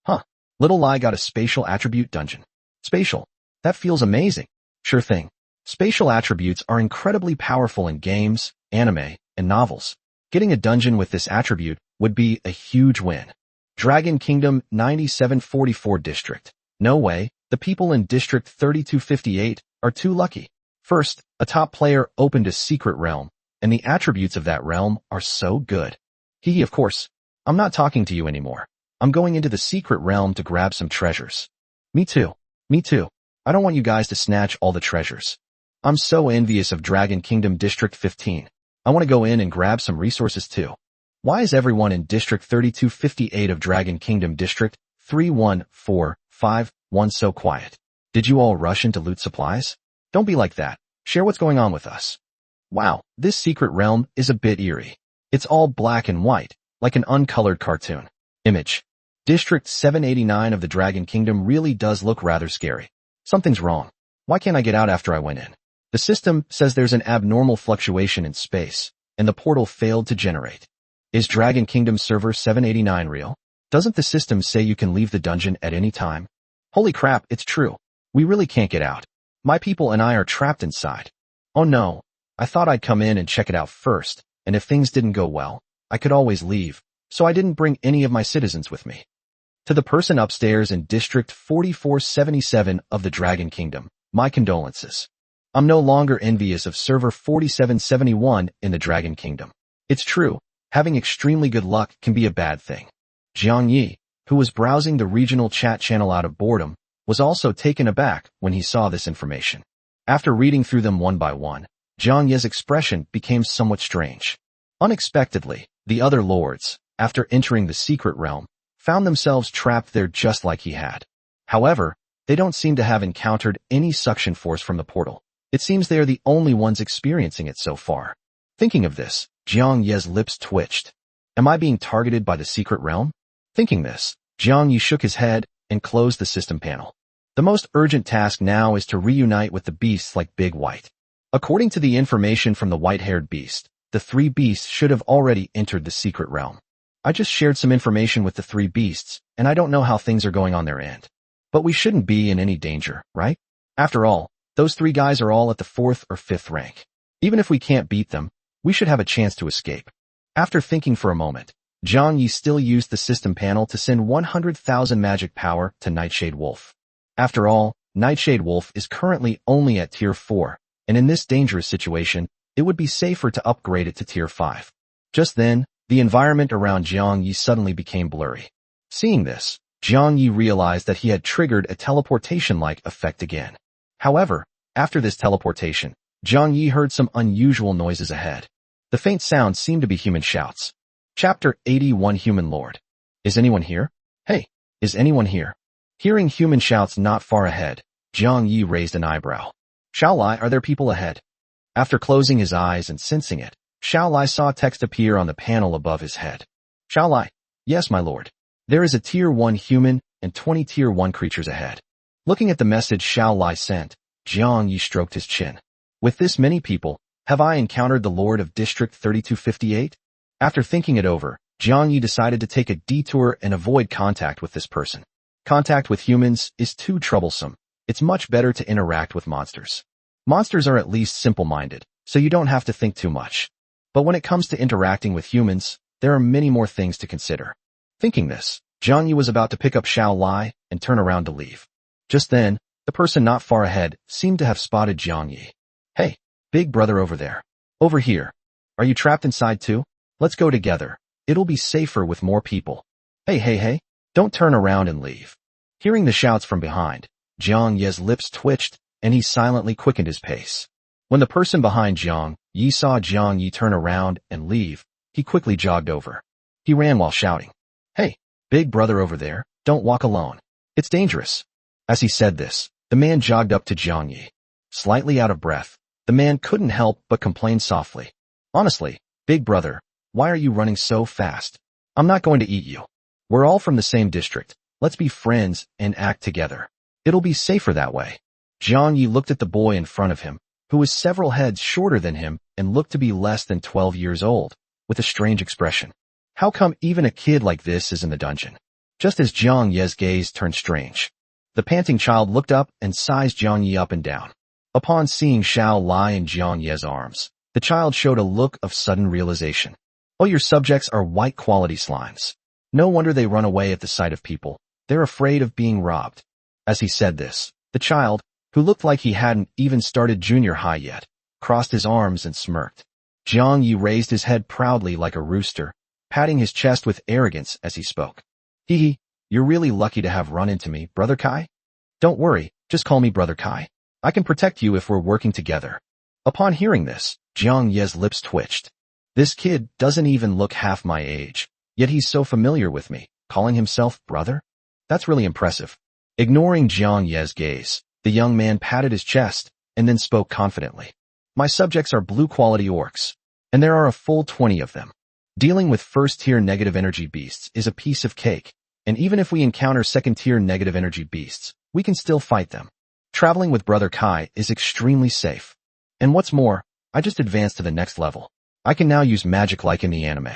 Huh. Little Lai got a spatial attribute dungeon. Spatial. That feels amazing. Sure thing. Spatial attributes are incredibly powerful in games, anime, and novels. Getting a dungeon with this attribute would be a huge win. Dragon Kingdom 9744 District. No way, the people in District 3258 are too lucky. First, a top player opened a secret realm, and the attributes of that realm are so good. Of course. I'm not talking to you anymore. I'm going into the secret realm to grab some treasures. Me too. Me too. I don't want you guys to snatch all the treasures. I'm so envious of Dragon Kingdom District 15. I want to go in and grab some resources too. Why is everyone in District 3258 of Dragon Kingdom District 31451 so quiet? Did you all rush in to loot supplies? Don't be like that. Share what's going on with us. Wow, this secret realm is a bit eerie. It's all black and white, like an uncolored cartoon. Image. District 789 of the Dragon Kingdom really does look rather scary. Something's wrong. Why can't I get out after I went in? The system says there's an abnormal fluctuation in space, and the portal failed to generate. Is Dragon Kingdom Server 789 real? Doesn't the system say you can leave the dungeon at any time? Holy crap, it's true. We really can't get out. My people and I are trapped inside. Oh no, I thought I'd come in and check it out first, and if things didn't go well, I could always leave, so I didn't bring any of my citizens with me. To the person upstairs in District 4477 of the Dragon Kingdom, my condolences. I'm no longer envious of Server 4771 in the Dragon Kingdom. It's true, having extremely good luck can be a bad thing. Jiang Yi, who was browsing the regional chat channel out of boredom, was also taken aback when he saw this information. After reading through them one by one, Jiang Yi's expression became somewhat strange. Unexpectedly, the other lords, after entering the secret realm, found themselves trapped there just like he had. However, they don't seem to have encountered any suction force from the portal. It seems they are the only ones experiencing it so far. Thinking of this, Jiang Yi's lips twitched. Am I being targeted by the secret realm? Thinking this, Jiang Yi shook his head and closed the system panel. The most urgent task now is to reunite with the beasts like Big White. According to the information from the white-haired beast, the three beasts should have already entered the secret realm. I just shared some information with the three beasts, and I don't know how things are going on their end. But we shouldn't be in any danger, right? After all, those three guys are all at the 4th or 5th rank. Even if we can't beat them, we should have a chance to escape. After thinking for a moment, Jiang Yi still used the system panel to send 100,000 magic power to Nightshade Wolf. After all, Nightshade Wolf is currently only at Tier 4, and in this dangerous situation, it would be safer to upgrade it to Tier 5. Just then, the environment around Jiang Yi suddenly became blurry. Seeing this, Jiang Yi realized that he had triggered a teleportation-like effect again. However, after this teleportation, Jiang Yi heard some unusual noises ahead. The faint sounds seemed to be human shouts. Chapter 81 Human Lord. Is anyone here? Hey, is anyone here? Hearing human shouts not far ahead, Jiang Yi raised an eyebrow. Xiao Lai, are there people ahead? After closing his eyes and sensing it, Xiao Lai saw text appear on the panel above his head. Xiao Lai. Yes, my lord. There is a Tier 1 human and 20 Tier 1 creatures ahead. Looking at the message Xiao Lai sent, Jiang Yi stroked his chin. With this many people, have I encountered the Lord of District 3258? After thinking it over, Jiang Yi decided to take a detour and avoid contact with this person. Contact with humans is too troublesome. It's much better to interact with monsters. Monsters are at least simple-minded, so you don't have to think too much. But when it comes to interacting with humans, there are many more things to consider. Thinking this, Jiang Yi was about to pick up Xiao Lai and turn around to leave. Just then, the person not far ahead seemed to have spotted Jiang Yi. Hey, big brother over there. Over here. Are you trapped inside too? Let's go together. It'll be safer with more people. Hey, don't turn around and leave. Hearing the shouts from behind, Jiang Yi's lips twitched and he silently quickened his pace. When the person behind Jiang Yi saw Jiang Yi turn around and leave, he quickly jogged over. He ran while shouting. Hey, Big brother over there, don't walk alone. It's dangerous. As he said this, the man jogged up to Jiang Yi. Slightly out of breath, the man couldn't help but complain softly. Honestly, big brother, why are you running so fast? I'm not going to eat you. We're all from the same district. Let's be friends and act together. It'll be safer that way. Jiang Yi looked at the boy in front of him, who was several heads shorter than him and looked to be less than 12 years old, with a strange expression. How come even a kid like this is in the dungeon? Just as Jiang Ye's gaze turned strange, the panting child looked up and sized Jiang Yi up and down. Upon seeing Xiao lie in Jiang Ye's arms, the child showed a look of sudden realization. Oh, your subjects are white-quality slimes. No wonder they run away at the sight of people. They're afraid of being robbed. As he said this, the child, who looked like he hadn't even started junior high yet, crossed his arms and smirked. Jiang Yi raised his head proudly like a rooster, patting his chest with arrogance as he spoke. Hee hee, you're really lucky to have run into me, Brother Kai. Don't worry, just call me Brother Kai. I can protect you if we're working together. Upon hearing this, Jiang Ye's lips twitched. This kid doesn't even look half my age, yet he's so familiar with me, calling himself brother? That's really impressive. Ignoring Jiang Ye's gaze, the young man patted his chest and then spoke confidently. My subjects are blue-quality orcs, and there are a full 20 of them. Dealing with first-tier negative energy beasts is a piece of cake, and even if we encounter second-tier negative energy beasts, we can still fight them. Traveling with Brother Kai is extremely safe. And what's more, I just advanced to the next level. I can now use magic like in the anime.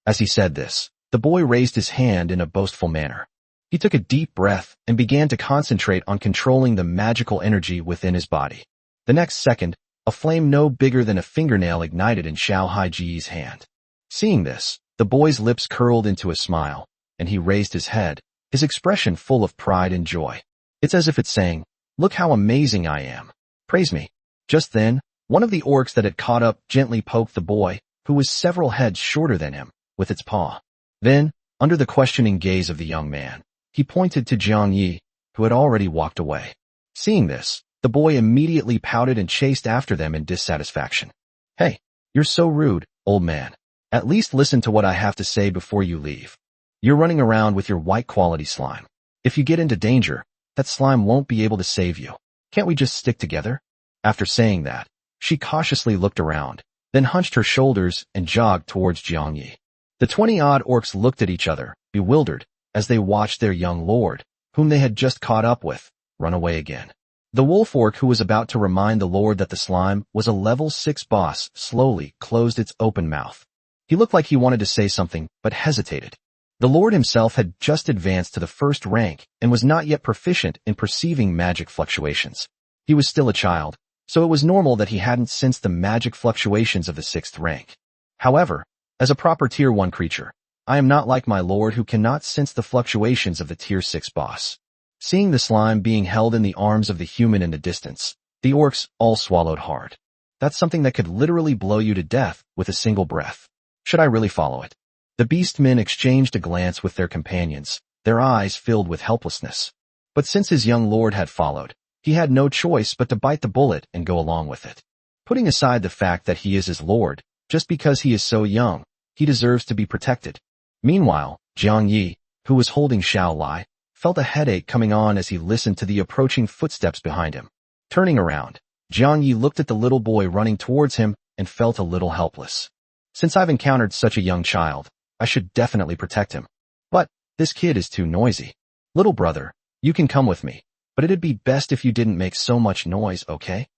As he said this, the boy raised his hand in a boastful manner. He took a deep breath and began to concentrate on controlling the magical energy within his body. The next second, a flame no bigger than a fingernail ignited in Xiao Haiji's hand. Seeing this, the boy's lips curled into a smile, and he raised his head, his expression full of pride and joy. It's as if it's saying, look how amazing I am. Praise me. Just then, one of the orcs that had caught up gently poked the boy, who was several heads shorter than him, with its paw. Then, under the questioning gaze of the young man, he pointed to Jiang Yi, who had already walked away. Seeing this, the boy immediately pouted and chased after them in dissatisfaction. Hey, you're so rude, old man. At least listen to what I have to say before you leave. You're running around with your white-quality slime. If you get into danger, that slime won't be able to save you. Can't we just stick together? After saying that, she cautiously looked around, then hunched her shoulders and jogged towards Jiang Yi. The 20-odd orcs looked at each other, bewildered, as they watched their young lord, whom they had just caught up with, run away again. The wolf orc who was about to remind the lord that the slime was a level 6 boss slowly closed its open mouth. He looked like he wanted to say something, but hesitated. The lord himself had just advanced to the first rank and was not yet proficient in perceiving magic fluctuations. He was still a child, so it was normal that he hadn't sensed the magic fluctuations of the 6th rank. However, as a proper Tier 1 creature, I am not like my lord who cannot sense the fluctuations of the Tier 6 boss. Seeing the slime being held in the arms of the human in the distance, the orcs all swallowed hard. That's something that could literally blow you to death with a single breath. Should I really follow it? The beastmen exchanged a glance with their companions, their eyes filled with helplessness. But since his young lord had followed, he had no choice but to bite the bullet and go along with it. Putting aside the fact that he is his lord, just because he is so young, he deserves to be protected. Meanwhile, Jiang Yi, who was holding Xiao Lai, felt a headache coming on as he listened to the approaching footsteps behind him. Turning around, Jiang Yi looked at the little boy running towards him and felt a little helpless. Since I've encountered such a young child, I should definitely protect him. But this kid is too noisy. Little brother, you can come with me, but it'd be best if you didn't make so much noise, okay?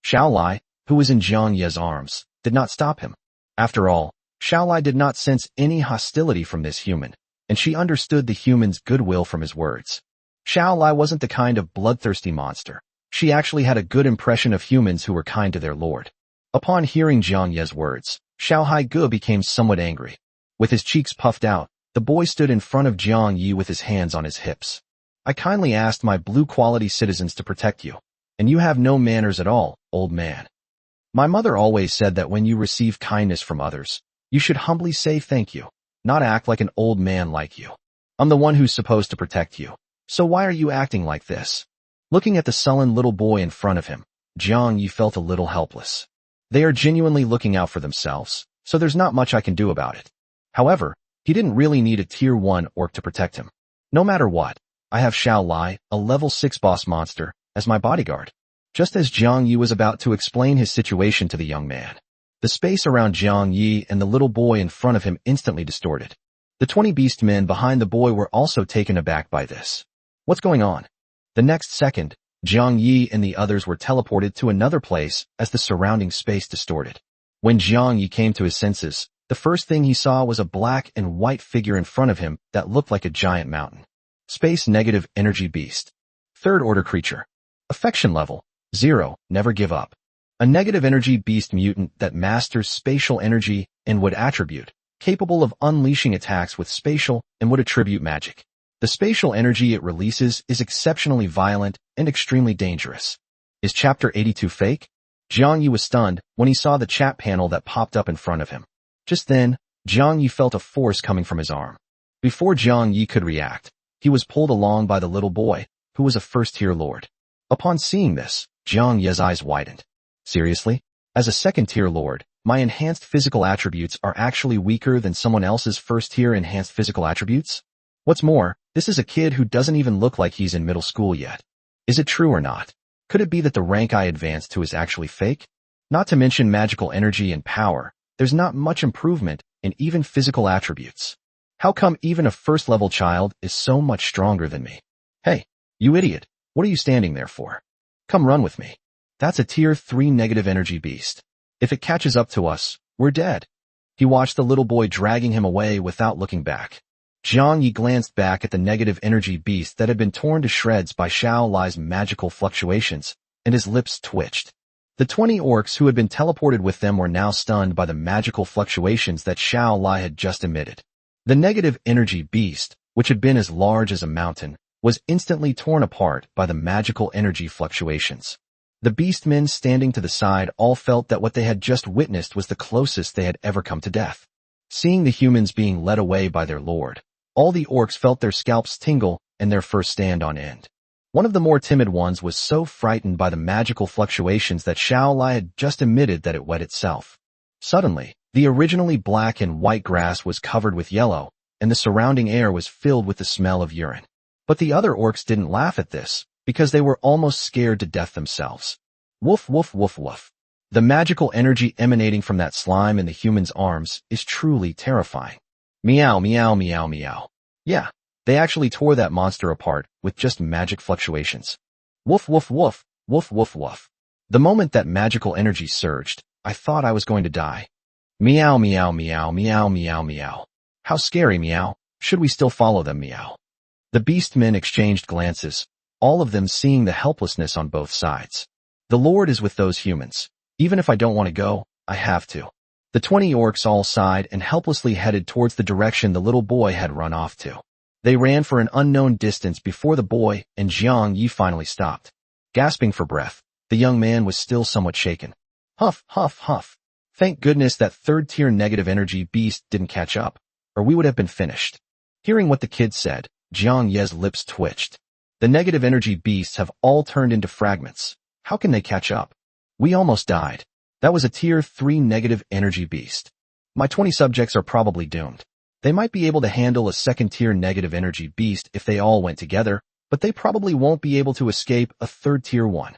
Xiao Lai, who was in Jiang Ye's arms, did not stop him. After all, Xiao Lai did not sense any hostility from this human, and she understood the human's goodwill from his words. Xiao Lai wasn't the kind of bloodthirsty monster. She actually had a good impression of humans who were kind to their lord. Upon hearing Jiang Ye's words, Xiao Haige became somewhat angry. With his cheeks puffed out, the boy stood in front of Jiang Yi with his hands on his hips. I kindly asked my blue-quality citizens to protect you, and you have no manners at all, old man. My mother always said that when you receive kindness from others, you should humbly say thank you, not act like an old man like you. I'm the one who's supposed to protect you, so why are you acting like this? Looking at the sullen little boy in front of him, Jiang Yi felt a little helpless. They are genuinely looking out for themselves, so there's not much I can do about it. However, He didn't really need a tier 1 orc to protect him. No matter what, I have Xiao Lai, a level 6 boss monster, as my bodyguard. Just as Jiang Yi was about to explain his situation to the young man, the space around Jiang Yi and the little boy in front of him instantly distorted. The 20 beast men behind the boy were also taken aback by this. What's going on? The next second, Jiang Yi and the others were teleported to another place as the surrounding space distorted. When Jiang Yi came to his senses, the first thing he saw was a black and white figure in front of him that looked like a giant mountain. Space negative energy beast. Third order creature. Affection level 0, never give up. A negative energy beast mutant that masters spatial energy and wood attribute, capable of unleashing attacks with spatial and wood attribute magic. The spatial energy it releases is exceptionally violent and extremely dangerous. Is Chapter 82 fake? Jiang Yi was stunned when he saw the chat panel that popped up in front of him. Just then, Jiang Yi felt a force coming from his arm. Before Jiang Yi could react, he was pulled along by the little boy, who was a first-tier lord. Upon seeing this, Jiang Yi's eyes widened. Seriously? As a second-tier lord, my enhanced physical attributes are actually weaker than someone else's first-tier enhanced physical attributes? What's more, this is a kid who doesn't even look like he's in middle school yet. Is it true or not? Could it be that the rank I advanced to is actually fake? Not to mention magical energy and power, there's not much improvement in even physical attributes. How come even a first-level child is so much stronger than me? Hey, you idiot, what are you standing there for? Come run with me. That's a tier 3 negative energy beast. If it catches up to us, we're dead. He watched the little boy dragging him away without looking back. Jiang Yi glanced back at the negative energy beast that had been torn to shreds by Xiao Lai's magical fluctuations, and his lips twitched. The 20 orcs who had been teleported with them were now stunned by the magical fluctuations that Xiao Lai had just emitted. The negative energy beast, which had been as large as a mountain, was instantly torn apart by the magical energy fluctuations. The beastmen standing to the side all felt that what they had just witnessed was the closest they had ever come to death. Seeing the humans being led away by their lord, all the orcs felt their scalps tingle and their fur stand on end. One of the more timid ones was so frightened by the magical fluctuations that Xiao Lai had just emitted that it wet itself. Suddenly, the originally black and white grass was covered with yellow, and the surrounding air was filled with the smell of urine. But the other orcs didn't laugh at this, because they were almost scared to death themselves. Woof woof woof woof. The magical energy emanating from that slime in the human's arms is truly terrifying. Meow meow meow meow. Yeah, they actually tore that monster apart with just magic fluctuations. Woof woof woof, woof woof woof. The moment that magical energy surged, I thought I was going to die. Meow meow meow meow meow meow. How scary, meow. Should we still follow them, meow? The beastmen exchanged glances, all of them seeing the helplessness on both sides. The Lord is with those humans. Even if I don't want to go, I have to. The 20 orcs all sighed and helplessly headed towards the direction the little boy had run off to. They ran for an unknown distance before the boy and Jiang Yi finally stopped. Gasping for breath, the young man was still somewhat shaken. Huff, huff, huff. Thank goodness that third-tier negative energy beast didn't catch up, or we would have been finished. Hearing what the kid said, Jiang Yi's lips twitched. The negative energy beasts have all turned into fragments. How can they catch up? We almost died. That was a tier 3 negative energy beast. My 20 subjects are probably doomed. They might be able to handle a second-tier negative energy beast if they all went together, but they probably won't be able to escape a third-tier one.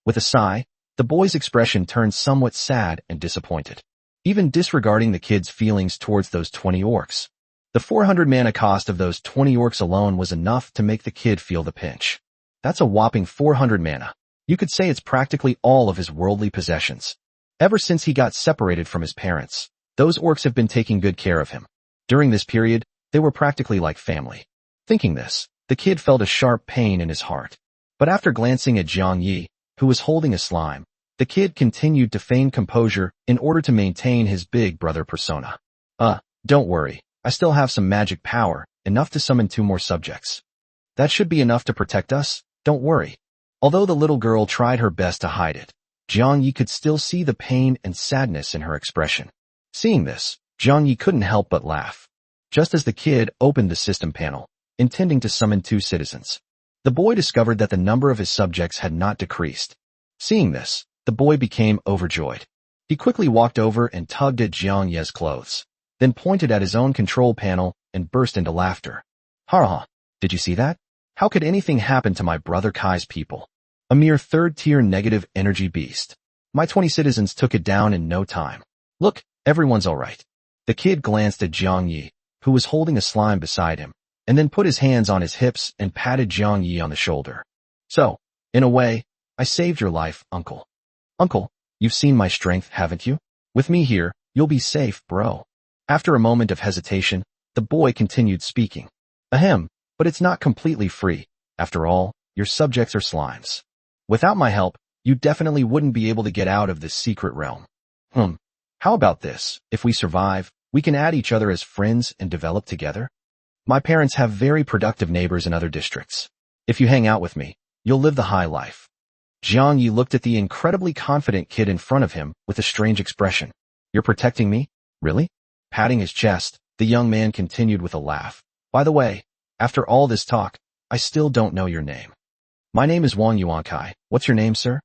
With a sigh, the boy's expression turned somewhat sad and disappointed, even disregarding the kid's feelings towards those 20 orcs. The 400 mana cost of those 20 orcs alone was enough to make the kid feel the pinch. That's a whopping 400 mana. You could say it's practically all of his worldly possessions. Ever since he got separated from his parents, those orcs have been taking good care of him. During this period, they were practically like family. Thinking this, the kid felt a sharp pain in his heart. But after glancing at Jiang Yi, who was holding a slime, the kid continued to feign composure in order to maintain his big brother persona. Don't worry, I still have some magic power, enough to summon 2 more subjects. That should be enough to protect us, don't worry. Although the little girl tried her best to hide it, Jiang Yi could still see the pain and sadness in her expression. Seeing this, Jiang Yi couldn't help but laugh. Just as the kid opened the system panel, intending to summon 2 citizens, the boy discovered that the number of his subjects had not decreased. Seeing this, the boy became overjoyed. He quickly walked over and tugged at Jiang Yi's clothes. then pointed at his own control panel and burst into laughter. Ha! Did you see that? How could anything happen to my brother Kai's people? A mere third-tier negative energy beast. My 20 citizens took it down in no time. Look, everyone's alright. The kid glanced at Jiang Yi, who was holding a slime beside him, and then put his hands on his hips and patted Jiang Yi on the shoulder. So, in a way, I saved your life, uncle. Uncle, you've seen my strength, haven't you? With me here, you'll be safe, bro. After a moment of hesitation, the boy continued speaking. Ahem, but it's not completely free. After all, your subjects are slimes. Without my help, you definitely wouldn't be able to get out of this secret realm. How about this? If we survive, we can add each other as friends and develop together? My parents have very productive neighbors in other districts. If you hang out with me, you'll live the high life. Jiang Yi looked at the incredibly confident kid in front of him with a strange expression. You're protecting me? Really? Patting his chest, the young man continued with a laugh. By the way, after all this talk, I still don't know your name. My name is Wang Yuankai. What's your name, sir?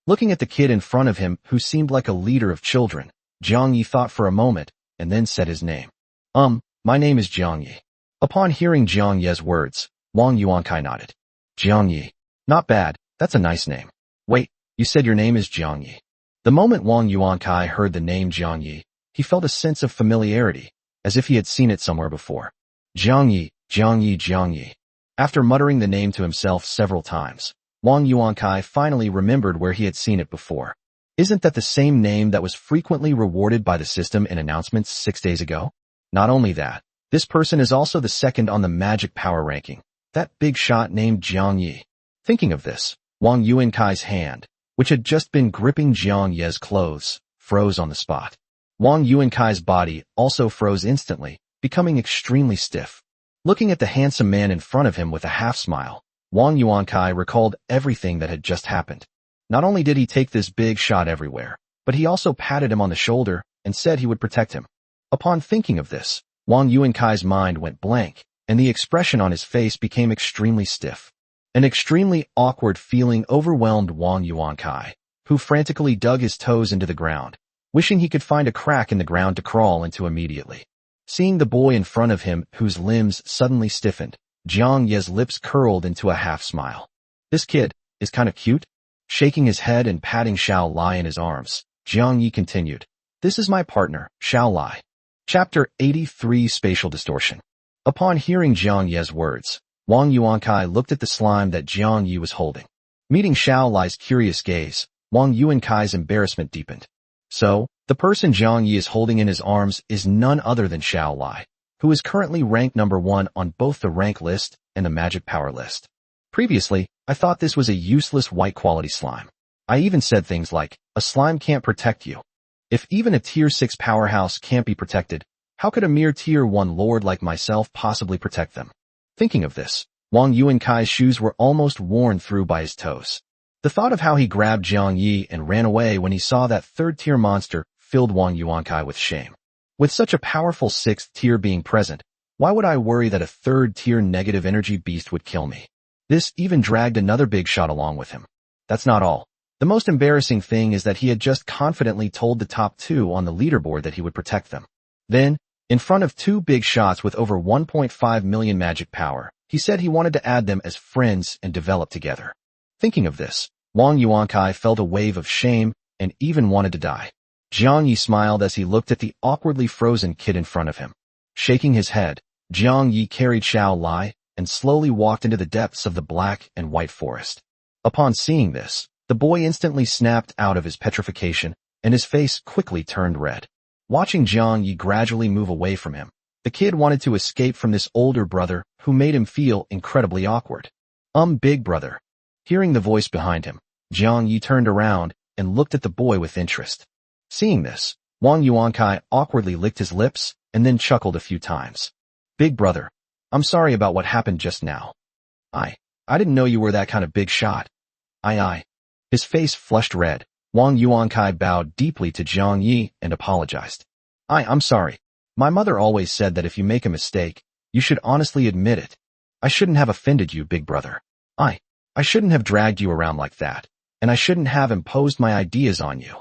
Looking at the kid in front of him, who seemed like a leader of children, Jiang Yi thought for a moment, and then said his name. My name is Jiang Yi. Upon hearing Jiang Yi's words, Wang Yuankai nodded. Jiang Yi. Not bad, that's a nice name. Wait, you said your name is Jiang Yi. The moment Wang Yuankai heard the name Jiang Yi, he felt a sense of familiarity, as if he had seen it somewhere before. Jiang Yi, Jiang Yi, Jiang Yi. After muttering the name to himself several times, Wang Yuankai finally remembered where he had seen it before. Isn't that the same name that was frequently rewarded by the system in announcements 6 days ago? Not only that, this person is also the second on the magic power ranking, that big shot named Jiang Yi. Thinking of this, Wang Yuankai's hand, which had just been gripping Jiang Yi's clothes, froze on the spot. Wang Yuankai's body also froze instantly, becoming extremely stiff. Looking at the handsome man in front of him with a half-smile, Wang Yuankai recalled everything that had just happened. Not only did he take this big shot everywhere, but he also patted him on the shoulder and said he would protect him. Upon thinking of this, Wang Yuankai's mind went blank, and the expression on his face became extremely stiff. An extremely awkward feeling overwhelmed Wang Yuankai, who frantically dug his toes into the ground, wishing he could find a crack in the ground to crawl into immediately. Seeing the boy in front of him, whose limbs suddenly stiffened, Jiang Yi's lips curled into a half-smile. This kid is kind of cute. Shaking his head and patting Xiao Lai in his arms, Jiang Yi continued. This is my partner, Xiao Lai. Chapter 83 Spatial Distortion. Upon hearing Jiang Yi's words, Wang Yuankai looked at the slime that Jiang Yi was holding. Meeting Xiao Lai's curious gaze, Wang Yuankai's embarrassment deepened. So, the person Jiang Yi is holding in his arms is none other than Xiao Lai, who is currently ranked number 1 on both the rank list and the magic power list. Previously, I thought this was a useless white-quality slime. I even said things like, a slime can't protect you. If even a Tier 6 powerhouse can't be protected, how could a mere Tier 1 lord like myself possibly protect them? Thinking of this, Wang Yuankai's shoes were almost worn through by his toes. The thought of how he grabbed Jiang Yi and ran away when he saw that third-tier monster filled Wang Yuankai with shame. With such a powerful 6th tier being present, why would I worry that a third-tier negative energy beast would kill me? This even dragged another big shot along with him. That's not all. The most embarrassing thing is that he had just confidently told the top 2 on the leaderboard that he would protect them. Then, in front of 2 big shots with over 1.5 million magic power, he said he wanted to add them as friends and develop together. Thinking of this, Wang Yuankai felt a wave of shame and even wanted to die. Jiang Yi smiled as he looked at the awkwardly frozen kid in front of him. Shaking his head, Jiang Yi carried Xiao Lai and slowly walked into the depths of the black and white forest. Upon seeing this, the boy instantly snapped out of his petrification, and his face quickly turned red. Watching Jiang Yi gradually move away from him, the kid wanted to escape from this older brother who made him feel incredibly awkward. Big brother. Hearing the voice behind him, Jiang Yi turned around and looked at the boy with interest. Seeing this, Wang Yuankai awkwardly licked his lips and then chuckled a few times. Big brother, I'm sorry about what happened just now. I didn't know you were that kind of big shot. His face flushed red. Wang Yuankai bowed deeply to Jiang Yi and apologized. I'm sorry. My mother always said that if you make a mistake, you should honestly admit it. I shouldn't have offended you, big brother. I shouldn't have dragged you around like that, and I shouldn't have imposed my ideas on you.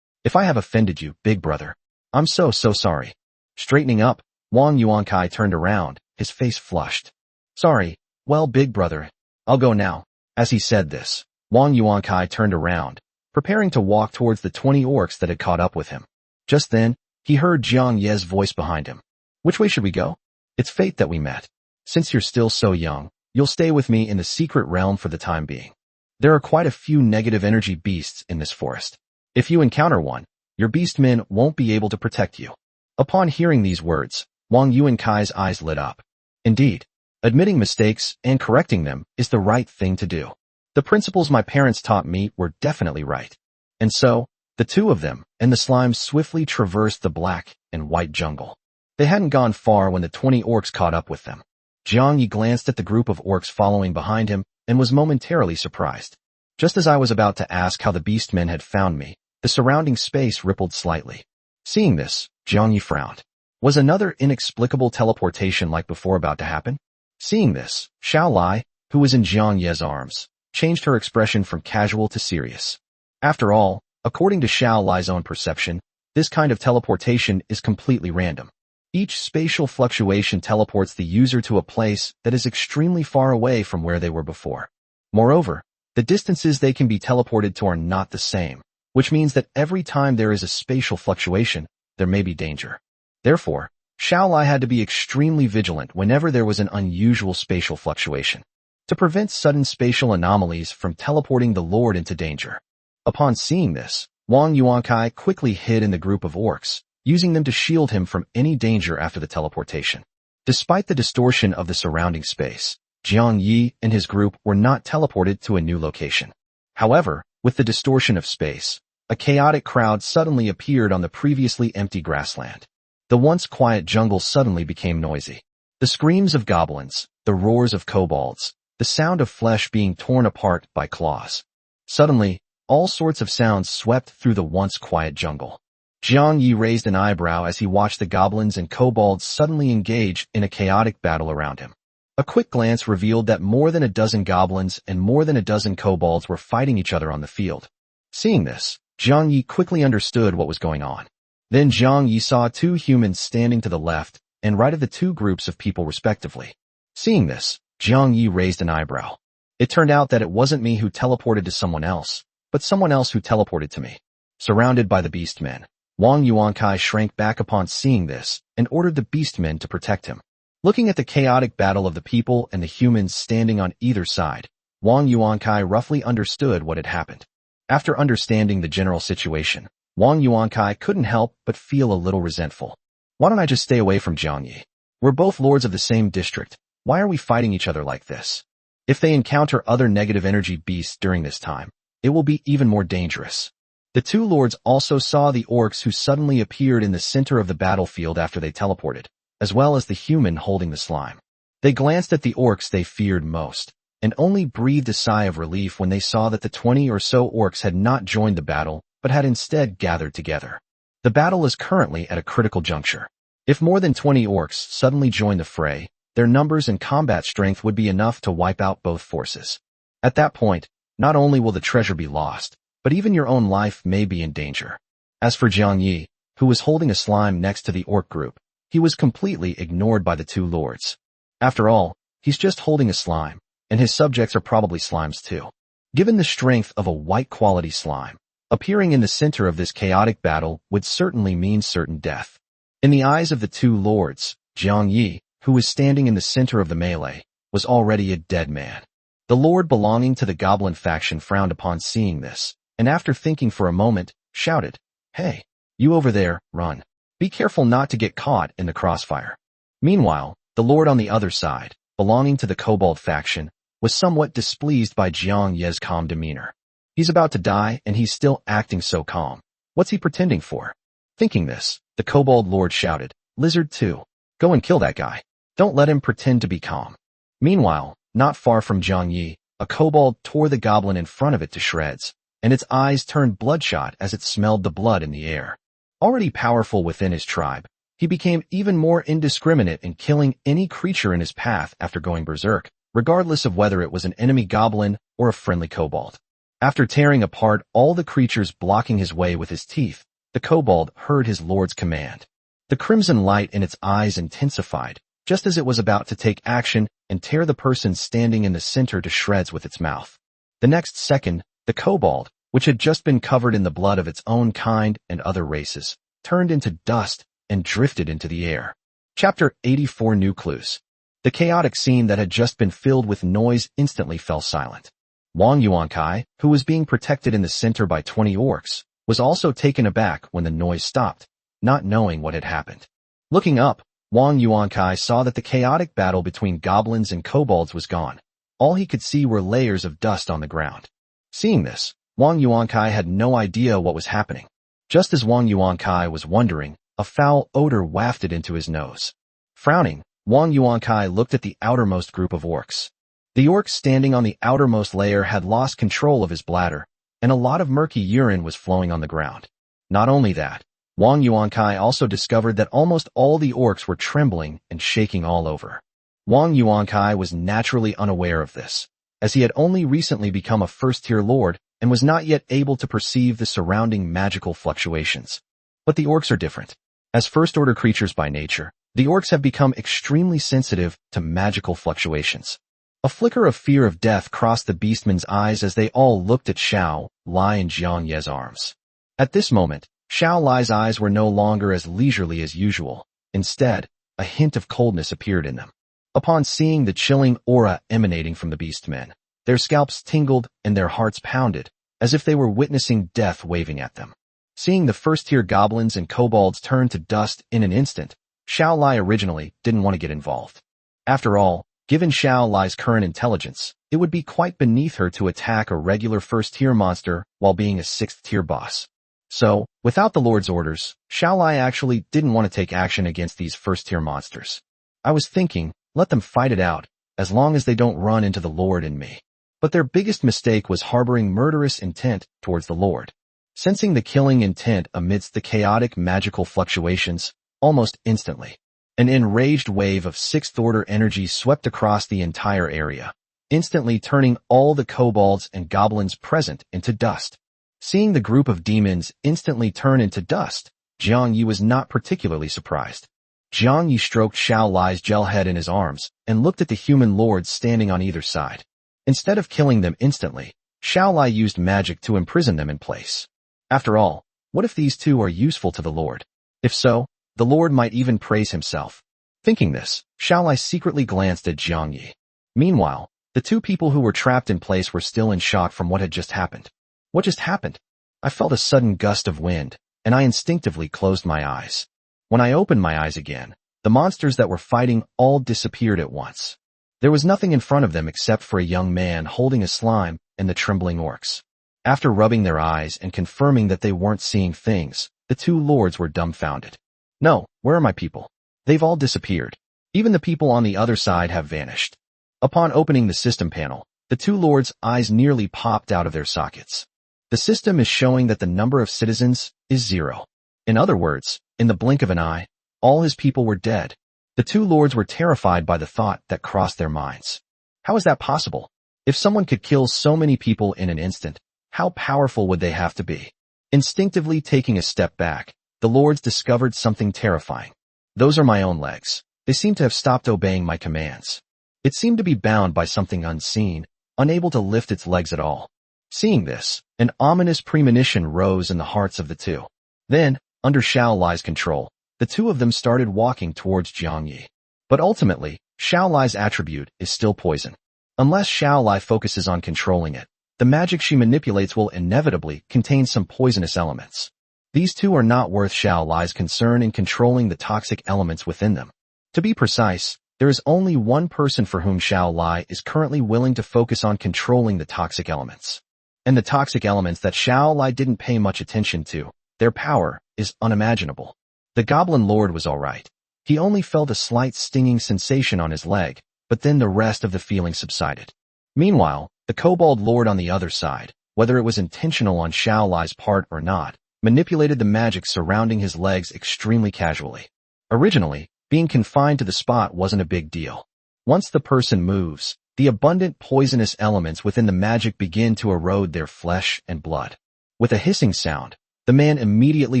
If I have offended you, big brother, I'm so sorry. Straightening up, Wang Yuankai turned around, his face flushed. Sorry, well, big brother, I'll go now. As he said this, Wang Yuankai turned around, preparing to walk towards the 20 orcs that had caught up with him. Just then, he heard Jiang Ye's voice behind him. Which way should we go? It's fate that we met. Since you're still so young, you'll stay with me in the secret realm for the time being. There are quite a few negative energy beasts in this forest. If you encounter one, your beastmen won't be able to protect you. Upon hearing these words, Wang Yuankai's eyes lit up. Indeed, admitting mistakes and correcting them is the right thing to do. The principles my parents taught me were definitely right. And so, the two of them and the slimes swiftly traversed the black and white jungle. They hadn't gone far when the 20 orcs caught up with them. Jiang Yi glanced at the group of orcs following behind him and was momentarily surprised. Just as I was about to ask how the beastmen had found me, the surrounding space rippled slightly. Seeing this, Jiang Yi frowned. Was another inexplicable teleportation like before about to happen? Seeing this, Xiao Lai, who was in Jiang Ye's arms, changed her expression from casual to serious. After all, according to Xiao Lai's own perception, this kind of teleportation is completely random. Each spatial fluctuation teleports the user to a place that is extremely far away from where they were before. Moreover, the distances they can be teleported to are not the same, which means that every time there is a spatial fluctuation, there may be danger. Therefore, Xiao Lai had to be extremely vigilant whenever there was an unusual spatial fluctuation, to prevent sudden spatial anomalies from teleporting the Lord into danger. Upon seeing this, Wang Yuankai quickly hid in the group of orcs, using them to shield him from any danger after the teleportation. Despite the distortion of the surrounding space, Jiang Yi and his group were not teleported to a new location. However, with the distortion of space, a chaotic crowd suddenly appeared on the previously empty grassland. The once quiet jungle suddenly became noisy. The screams of goblins, the roars of kobolds, the sound of flesh being torn apart by claws. Suddenly, all sorts of sounds swept through the once quiet jungle. Jiang Yi raised an eyebrow as he watched the goblins and kobolds suddenly engage in a chaotic battle around him. A quick glance revealed that more than a dozen goblins and more than a dozen kobolds were fighting each other on the field. Seeing this, Jiang Yi quickly understood what was going on. Then Jiang Yi saw two humans standing to the left and right of the two groups of people respectively. Seeing this, Jiang Yi raised an eyebrow. It turned out that it wasn't me who teleported to someone else, but someone else who teleported to me. Surrounded by the beastmen, Wang Yuankai shrank back upon seeing this and ordered the beastmen to protect him. Looking at the chaotic battle of the people and the humans standing on either side, Wang Yuankai roughly understood what had happened. After understanding the general situation, Wang Yuankai couldn't help but feel a little resentful. Why don't I just stay away from Jiang Yi? We're both lords of the same district. Why are we fighting each other like this? If they encounter other negative energy beasts during this time, it will be even more dangerous. The two lords also saw the orcs who suddenly appeared in the center of the battlefield after they teleported, as well as the human holding the slime. They glanced at the orcs they feared most, and only breathed a sigh of relief when they saw that the 20 or so orcs had not joined the battle, but had instead gathered together. The battle is currently at a critical juncture. If more than 20 orcs suddenly join the fray, their numbers and combat strength would be enough to wipe out both forces. At that point, not only will the treasure be lost, but even your own life may be in danger. As for Jiang Yi, who was holding a slime next to the orc group, he was completely ignored by the two lords. After all, he's just holding a slime, and his subjects are probably slimes too. Given the strength of a white-quality slime, appearing in the center of this chaotic battle would certainly mean certain death. In the eyes of the two lords, Jiang Yi, who was standing in the center of the melee, was already a dead man. The lord belonging to the goblin faction frowned upon seeing this, and after thinking for a moment, shouted, "Hey, you over there, run. Be careful not to get caught in the crossfire." Meanwhile, the lord on the other side, belonging to the kobold faction, was somewhat displeased by Jiang Ye's calm demeanor. He's about to die and he's still acting so calm. What's he pretending for? Thinking this, the kobold lord shouted, "Lizard 2, go and kill that guy. Don't let him pretend to be calm." Meanwhile, not far from Jiang Yi, a kobold tore the goblin in front of it to shreds, and its eyes turned bloodshot as it smelled the blood in the air. Already powerful within his tribe, he became even more indiscriminate in killing any creature in his path after going berserk, regardless of whether it was an enemy goblin or a friendly kobold. After tearing apart all the creatures blocking his way with his teeth, the kobold heard his lord's command. The crimson light in its eyes intensified, just as it was about to take action and tear the person standing in the center to shreds with its mouth. The next second, the kobold, which had just been covered in the blood of its own kind and other races, turned into dust and drifted into the air. Chapter 84 New Clues. The chaotic scene that had just been filled with noise instantly fell silent. Wang Yuankai, who was being protected in the center by 20 orcs, was also taken aback when the noise stopped, not knowing what had happened. Looking up, Wang Yuankai saw that the chaotic battle between goblins and kobolds was gone. All he could see were layers of dust on the ground. Seeing this, Wang Yuankai had no idea what was happening. Just as Wang Yuankai was wondering, a foul odor wafted into his nose. Frowning, Wang Yuankai looked at the outermost group of orcs. The orc standing on the outermost layer had lost control of his bladder, and a lot of murky urine was flowing on the ground. Not only that, Wang Yuankai also discovered that almost all the orcs were trembling and shaking all over. Wang Yuankai was naturally unaware of this, as he had only recently become a first-tier lord and was not yet able to perceive the surrounding magical fluctuations. But the orcs are different. As first-order creatures by nature, the orcs have become extremely sensitive to magical fluctuations. A flicker of fear of death crossed the beastmen's eyes as they all looked at Xiao Lai and Jiang Ye's arms. At this moment, Xiao Lai's eyes were no longer as leisurely as usual. Instead, a hint of coldness appeared in them. Upon seeing the chilling aura emanating from the beastmen, their scalps tingled and their hearts pounded, as if they were witnessing death waving at them. Seeing the first-tier goblins and kobolds turn to dust in an instant, Xiao Lai originally didn't want to get involved. After all, given Xiao Lai's current intelligence, it would be quite beneath her to attack a regular first-tier monster while being a sixth-tier boss. So, without the Lord's orders, Xiao Lai actually didn't want to take action against these first-tier monsters. I was thinking, let them fight it out, as long as they don't run into the Lord and me. But their biggest mistake was harboring murderous intent towards the Lord. Sensing the killing intent amidst the chaotic magical fluctuations, almost instantly, an enraged wave of sixth-order energy swept across the entire area, instantly turning all the kobolds and goblins present into dust. Seeing the group of demons instantly turn into dust, Jiang Yi was not particularly surprised. Jiang Yi stroked Xiao Lai's gel head in his arms and looked at the human lords standing on either side. Instead of killing them instantly, Xiao Lai used magic to imprison them in place. After all, what if these two are useful to the Lord? If so, the Lord might even praise himself. Thinking this, Xiao Lai secretly glanced at Jiang Yi. Meanwhile, the two people who were trapped in place were still in shock from what had just happened. What just happened? I felt a sudden gust of wind, and I instinctively closed my eyes. When I opened my eyes again, the monsters that were fighting all disappeared at once. There was nothing in front of them except for a young man holding a slime and the trembling orcs. After rubbing their eyes and confirming that they weren't seeing things, the two lords were dumbfounded. No, where are my people? They've all disappeared. Even the people on the other side have vanished. Upon opening the system panel, the two lords' eyes nearly popped out of their sockets. The system is showing that the number of citizens is 0. In other words, in the blink of an eye, all his people were dead. The two lords were terrified by the thought that crossed their minds. How is that possible? If someone could kill so many people in an instant, how powerful would they have to be? Instinctively taking a step back, the lords discovered something terrifying. Those are my own legs. They seem to have stopped obeying my commands. It seemed to be bound by something unseen, unable to lift its legs at all. Seeing this, an ominous premonition rose in the hearts of the two. Then, under Xiao Lai's control, the two of them started walking towards Jiang Yi. But ultimately, Xiao Lai's attribute is still poison. Unless Xiao Lai focuses on controlling it, the magic she manipulates will inevitably contain some poisonous elements. These two are not worth Xiao Lai's concern in controlling the toxic elements within them. To be precise, there is only one person for whom Xiao Lai is currently willing to focus on controlling the toxic elements. And the toxic elements that Xiao Lai didn't pay much attention to, their power is unimaginable. The Goblin Lord was alright. He only felt a slight stinging sensation on his leg, but then the rest of the feeling subsided. Meanwhile, the Kobold Lord on the other side, whether it was intentional on Xiao Lai's part or not, manipulated the magic surrounding his legs extremely casually. Originally, being confined to the spot wasn't a big deal. Once the person moves, the abundant poisonous elements within the magic begin to erode their flesh and blood. With a hissing sound, the man immediately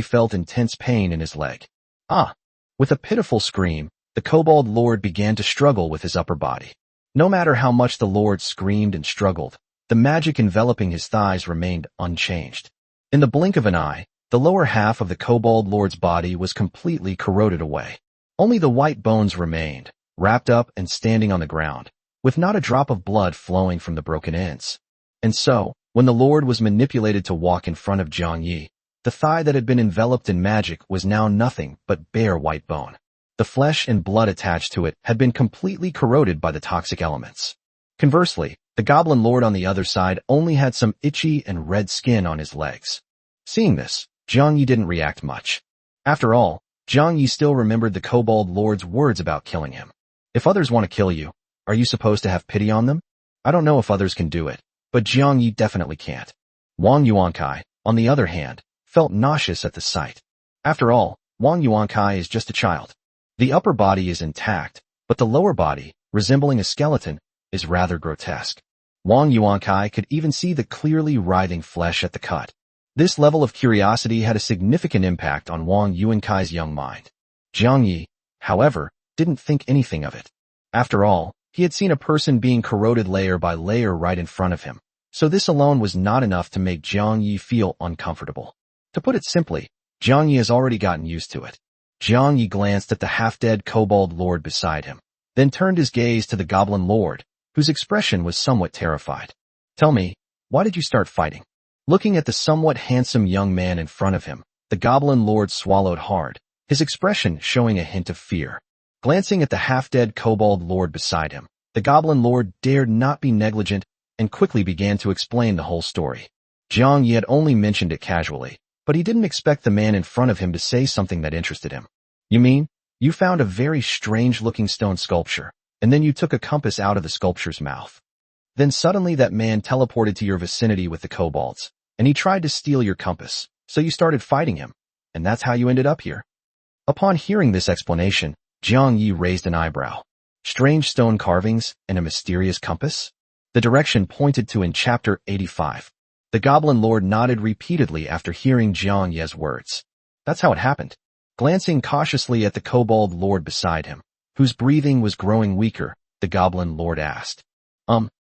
felt intense pain in his leg. Ah, With a pitiful scream, the Kobold Lord began to struggle with his upper body. No matter how much the Lord screamed and struggled, the magic enveloping his thighs remained unchanged. In the blink of an eye, the lower half of the Kobold Lord's body was completely corroded away. Only the white bones remained, wrapped up and standing on the ground, with not a drop of blood flowing from the broken ends. And so, when the Lord was manipulated to walk in front of Jiang Yi, the thigh that had been enveloped in magic was now nothing but bare white bone. The flesh and blood attached to it had been completely corroded by the toxic elements. Conversely, the Goblin Lord on the other side only had some itchy and red skin on his legs. Seeing this, Jiang Yi didn't react much. After all, Jiang Yi still remembered the Kobold Lord's words about killing him. If others want to kill you, are you supposed to have pity on them? I don't know if others can do it, but Jiang Yi definitely can't. Wang Yuankai, on the other hand, felt nauseous at the sight. After all, Wang Yuankai is just a child. The upper body is intact, but the lower body, resembling a skeleton, is rather grotesque. Wang Yuankai could even see the clearly writhing flesh at the cut. This level of curiosity had a significant impact on Wang Yuankai's young mind. Jiang Yi, however, didn't think anything of it. After all, he had seen a person being corroded layer by layer right in front of him, so this alone was not enough to make Jiang Yi feel uncomfortable. To put it simply, Jiang Yi has already gotten used to it. Jiang Yi glanced at the half-dead Kobold Lord beside him, then turned his gaze to the Goblin Lord, whose expression was somewhat terrified. Tell me, why did you start fighting? Looking at the somewhat handsome young man in front of him, the Goblin Lord swallowed hard, his expression showing a hint of fear. Glancing at the half-dead Kobold Lord beside him, the Goblin Lord dared not be negligent and quickly began to explain the whole story. Jiang Yi had only mentioned it casually, but he didn't expect the man in front of him to say something that interested him. You mean, you found a very strange-looking stone sculpture, and then you took a compass out of the sculpture's mouth. Then suddenly that man teleported to your vicinity with the kobolds, and he tried to steal your compass, so you started fighting him, and that's how you ended up here. Upon hearing this explanation, Jiang Yi raised an eyebrow. Strange stone carvings and a mysterious compass? The direction pointed to in Chapter 85. The Goblin Lord nodded repeatedly after hearing Jiang Yi's words. That's how it happened. Glancing cautiously at the Kobold Lord beside him, whose breathing was growing weaker, the Goblin Lord asked,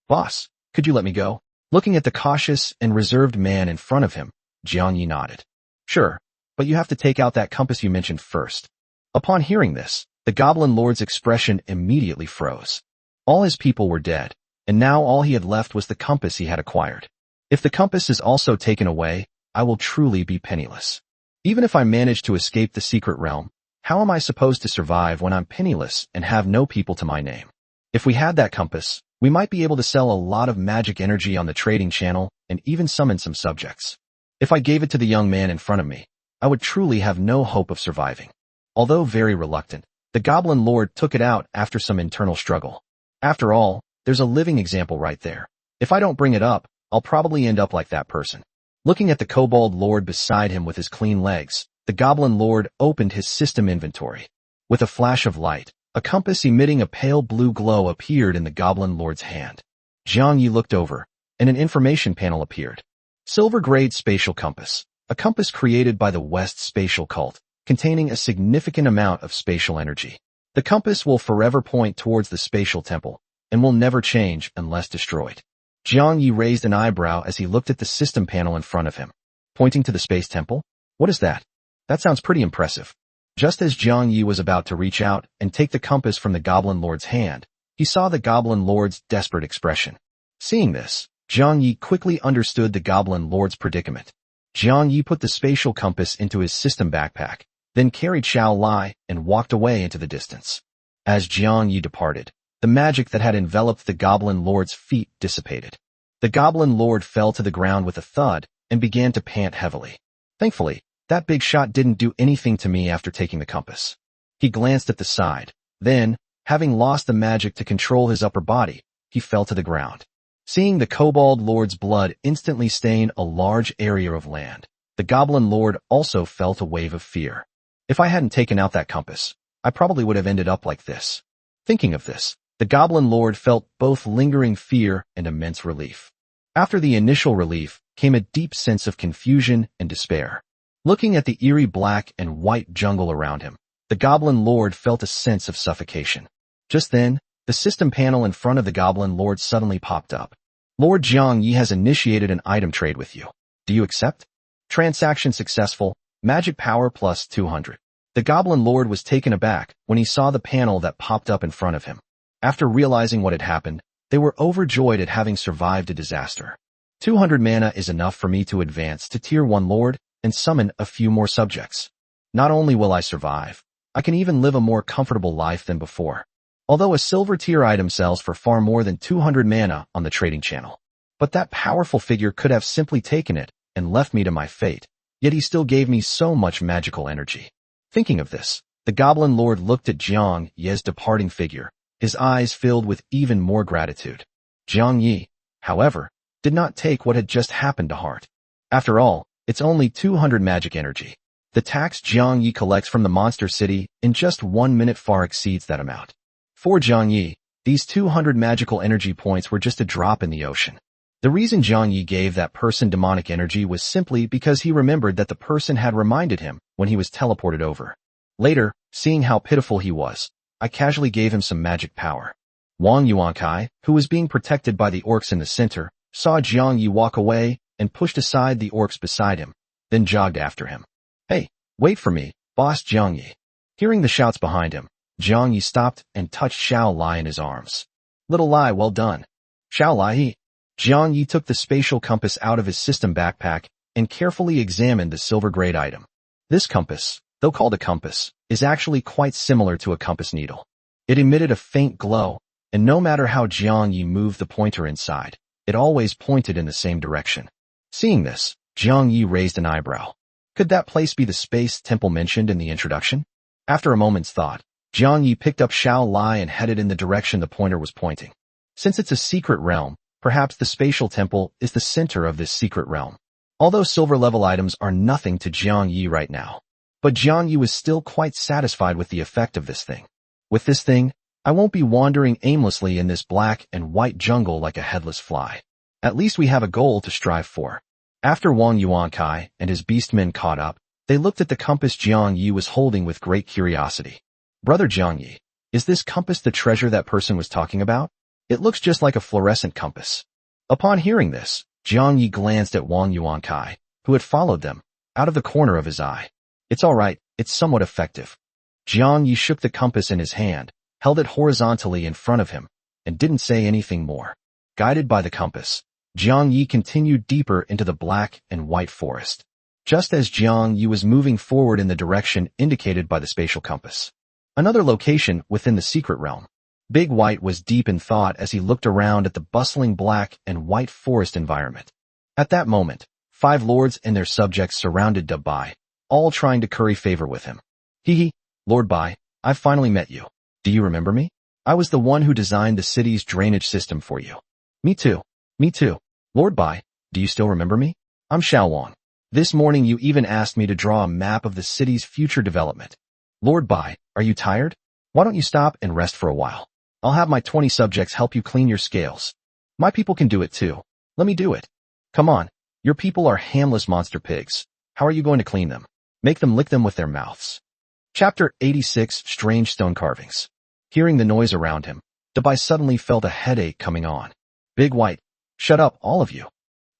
Boss, could you let me go? Looking at the cautious and reserved man in front of him, Jiang Yi nodded. Sure, but you have to take out that compass you mentioned first. Upon hearing this, the Goblin Lord's expression immediately froze. All his people were dead, and now all he had left was the compass he had acquired. If the compass is also taken away, I will truly be penniless. Even if I manage to escape the secret realm, how am I supposed to survive when I'm penniless and have no people to my name? If we had that compass, we might be able to sell a lot of magic energy on the trading channel and even summon some subjects. If I gave it to the young man in front of me, I would truly have no hope of surviving. Although very reluctant, the Goblin Lord took it out after some internal struggle. After all, there's a living example right there. If I don't bring it up, I'll probably end up like that person. Looking at the Kobold Lord beside him with his clean legs, the Goblin Lord opened his system inventory. With a flash of light, a compass emitting a pale blue glow appeared in the Goblin Lord's hand. Jiang Yi looked over, and an information panel appeared. Silver Grade Spatial Compass, a compass created by the West Spatial Cult, containing a significant amount of spatial energy. The compass will forever point towards the spatial temple, and will never change unless destroyed. Jiang Yi raised an eyebrow as he looked at the system panel in front of him. Pointing to the space temple? What is that? That sounds pretty impressive. Just as Jiang Yi was about to reach out and take the compass from the Goblin Lord's hand, he saw the Goblin Lord's desperate expression. Seeing this, Jiang Yi quickly understood the Goblin Lord's predicament. Jiang Yi put the spatial compass into his system backpack, then carried Xiao Lai and walked away into the distance. As Jiang Yi departed, the magic that had enveloped the Goblin Lord's feet dissipated. The Goblin Lord fell to the ground with a thud and began to pant heavily. Thankfully, that big shot didn't do anything to me after taking the compass. He glanced at the side. Then, having lost the magic to control his upper body, he fell to the ground. Seeing the Kobold Lord's blood instantly stain a large area of land, the Goblin Lord also felt a wave of fear. If I hadn't taken out that compass, I probably would have ended up like this. Thinking of this, the Goblin Lord felt both lingering fear and immense relief. After the initial relief came a deep sense of confusion and despair. Looking at the eerie black and white jungle around him, The Goblin Lord felt a sense of suffocation. Just then, the system panel in front of the Goblin Lord suddenly popped up. Lord Jiang Yi has initiated an item trade with you. Do you accept? Transaction successful. Magic power plus 200. The Goblin Lord was taken aback when he saw the panel that popped up in front of him. After realizing what had happened, they were overjoyed at having survived a disaster. 200 mana is enough for me to advance to Tier 1 Lord and summon a few more subjects. Not only will I survive, I can even live a more comfortable life than before. Although a silver tier item sells for far more than 200 mana on the trading channel. But that powerful figure could have simply taken it and left me to my fate, yet he still gave me so much magical energy. Thinking of this, the Goblin Lord looked at Jiang Yi's departing figure, his eyes filled with even more gratitude. Jiang Yi, however, did not take what had just happened to heart. After all, it's only 200 magic energy. The tax Jiang Yi collects from the monster city in just 1 minute far exceeds that amount. For Jiang Yi, these 200 magical energy points were just a drop in the ocean. The reason Jiang Yi gave that person demonic energy was simply because he remembered that the person had reminded him when he was teleported over. Later, seeing how pitiful he was, I casually gave him some magic power. Wang Yuankai, who was being protected by the orcs in the center, saw Jiang Yi walk away and pushed aside the orcs beside him, then jogged after him. Hey, wait for me, boss Jiang Yi. Hearing the shouts behind him, Jiang Yi stopped and touched Xiao Lai in his arms. Little Lai, well done. Xiao Lai. Jiang Yi took the spatial compass out of his system backpack and carefully examined the silver-grade item. This compass, though called a compass, is actually quite similar to a compass needle. It emitted a faint glow, and no matter how Jiang Yi moved the pointer inside, it always pointed in the same direction. Seeing this, Jiang Yi raised an eyebrow. Could that place be the space temple mentioned in the introduction? After a moment's thought, Jiang Yi picked up Xiao Lai and headed in the direction the pointer was pointing. Since it's a secret realm, perhaps the spatial temple is the center of this secret realm. Although silver-level items are nothing to Jiang Yi right now. But Jiang Yi was still quite satisfied with the effect of this thing. With this thing, I won't be wandering aimlessly in this black and white jungle like a headless fly. At least we have a goal to strive for. After Wang Yuankai and his beastmen caught up, they looked at the compass Jiang Yi was holding with great curiosity. Brother Jiang Yi, is this compass the treasure that person was talking about? It looks just like a fluorescent compass. Upon hearing this, Jiang Yi glanced at Wang Yuankai, who had followed them, out of the corner of his eye. It's all right, it's somewhat effective. Jiang Yi shook the compass in his hand, held it horizontally in front of him, and didn't say anything more. Guided by the compass, Jiang Yi continued deeper into the black and white forest. Just as Jiang Yi was moving forward in the direction indicated by the spatial compass. Another location within the secret realm. Big White was deep in thought as he looked around at the bustling black and white forest environment. At that moment, 5 lords and their subjects surrounded Bai, all trying to curry favor with him. Hee, Lord Bai, I've finally met you. Do you remember me? I was the one who designed the city's drainage system for you. Me too. Lord Bai, do you still remember me? I'm Xiao Wang. This morning you even asked me to draw a map of the city's future development. Lord Bai, are you tired? Why don't you stop and rest for a while? I'll have my 20 subjects help you clean your scales. My people can do it too. Let me do it. Come on, your people are hamless monster pigs. How are you going to clean them? Make them lick them with their mouths. Chapter 86 Strange Stone Carvings. Hearing the noise around him, Bai suddenly felt a headache coming on. Big White, shut up, all of you.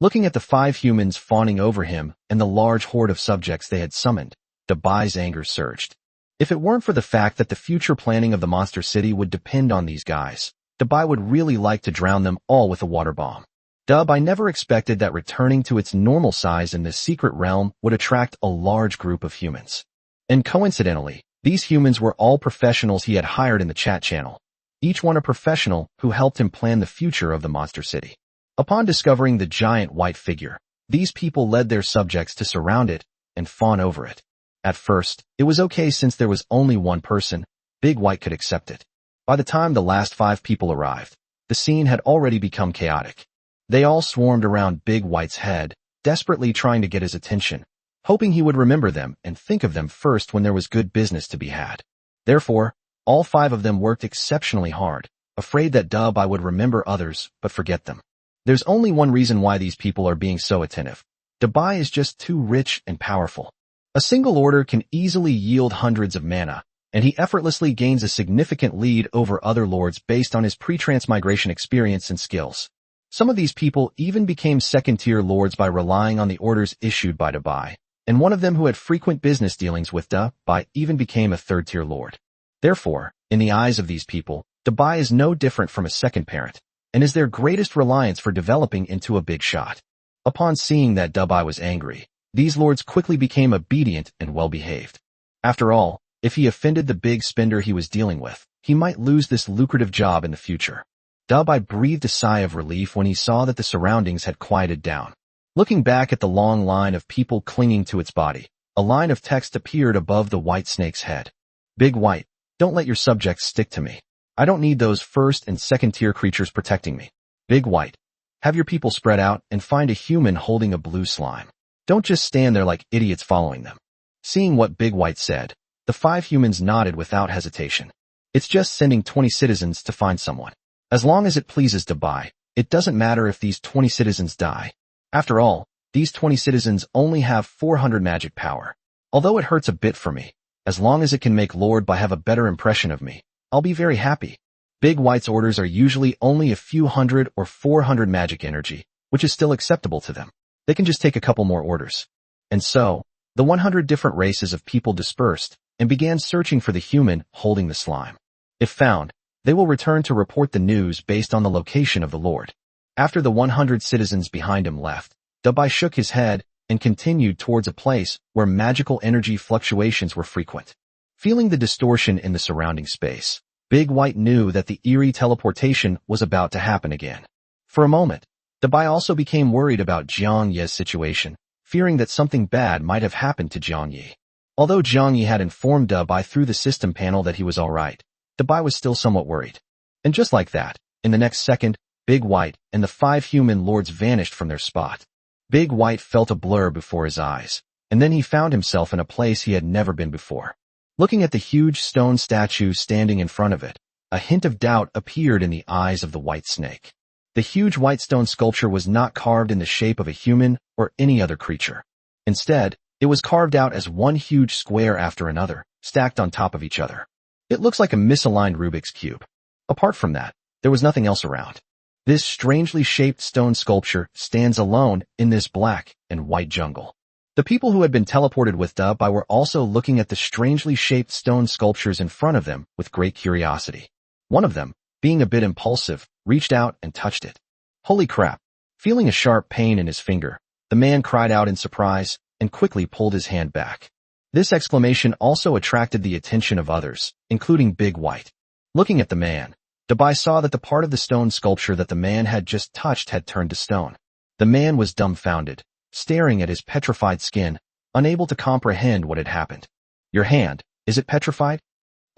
Looking at the 5 humans fawning over him and the large horde of subjects they had summoned, Bai's anger surged. If it weren't for the fact that the future planning of the monster city would depend on these guys, Bai would really like to drown them all with a water bomb. Bai never expected that returning to its normal size in this secret realm would attract a large group of humans. And coincidentally, these humans were all professionals he had hired in the chat channel. Each one a professional who helped him plan the future of the monster city. Upon discovering the giant white figure, these people led their subjects to surround it and fawn over it. At first, it was okay since there was only one person, Big White could accept it. By the time the last 5 people arrived, the scene had already become chaotic. They all swarmed around Big White's head, desperately trying to get his attention, hoping he would remember them and think of them first when there was good business to be had. Therefore, all 5 of them worked exceptionally hard, afraid that Bai would remember others but forget them. There's only one reason why these people are being so attentive. Bai is just too rich and powerful. A single order can easily yield hundreds of mana, and he effortlessly gains a significant lead over other lords based on his pre-transmigration experience and skills. Some of these people even became second-tier lords by relying on the orders issued by Dabai, and one of them who had frequent business dealings with Dabai even became a third-tier lord. Therefore, in the eyes of these people, Dabai is no different from a second parent, and is their greatest reliance for developing into a big shot. Upon seeing that Dabai was angry, these lords quickly became obedient and well-behaved. After all, if he offended the big spender he was dealing with, he might lose this lucrative job in the future. Dabai breathed a sigh of relief when he saw that the surroundings had quieted down. Looking back at the long line of people clinging to its body, a line of text appeared above the white snake's head. Big White, don't let your subjects stick to me. I don't need those first and second tier creatures protecting me. Big White, have your people spread out and find a human holding a blue slime. Don't just stand there like idiots following them. Seeing what Big White said, the 5 humans nodded without hesitation. It's just sending 20 citizens to find someone. As long as it pleases Dabai, it doesn't matter if these 20 citizens die. After all, these 20 citizens only have 400 magic power. Although it hurts a bit for me, as long as it can make Lord Bai have a better impression of me, I'll be very happy. Big White's orders are usually only a few hundred or 400 magic energy, which is still acceptable to them. They can just take a couple more orders. And so, the 100 different races of people dispersed and began searching for the human holding the slime. If found, they will return to report the news based on the location of the Lord. After the 100 citizens behind him left, Dabai shook his head and continued towards a place where magical energy fluctuations were frequent. Feeling the distortion in the surrounding space, Big White knew that the eerie teleportation was about to happen again. For a moment, Dabai also became worried about Jiang Ye's situation, fearing that something bad might have happened to Jiang Ye. Although Jiang Ye had informed Dabai through the system panel that he was alright, Dabai was still somewhat worried. And just like that, in the next second, Big White and the 5 human lords vanished from their spot. Big White felt a blur before his eyes, and then he found himself in a place he had never been before. Looking at the huge stone statue standing in front of it, a hint of doubt appeared in the eyes of the white snake. The huge white stone sculpture was not carved in the shape of a human or any other creature. Instead, it was carved out as one huge square after another, stacked on top of each other. It looks like a misaligned Rubik's Cube. Apart from that, there was nothing else around. This strangely shaped stone sculpture stands alone in this black and white jungle. The people who had been teleported with Dabai were also looking at the strangely shaped stone sculptures in front of them with great curiosity. One of them, being a bit impulsive, reached out and touched it. Holy crap! Feeling a sharp pain in his finger, the man cried out in surprise and quickly pulled his hand back. This exclamation also attracted the attention of others, including Big White. Looking at the man, Dabai saw that the part of the stone sculpture that the man had just touched had turned to stone. The man was dumbfounded, staring at his petrified skin, unable to comprehend what had happened. Your hand, is it petrified?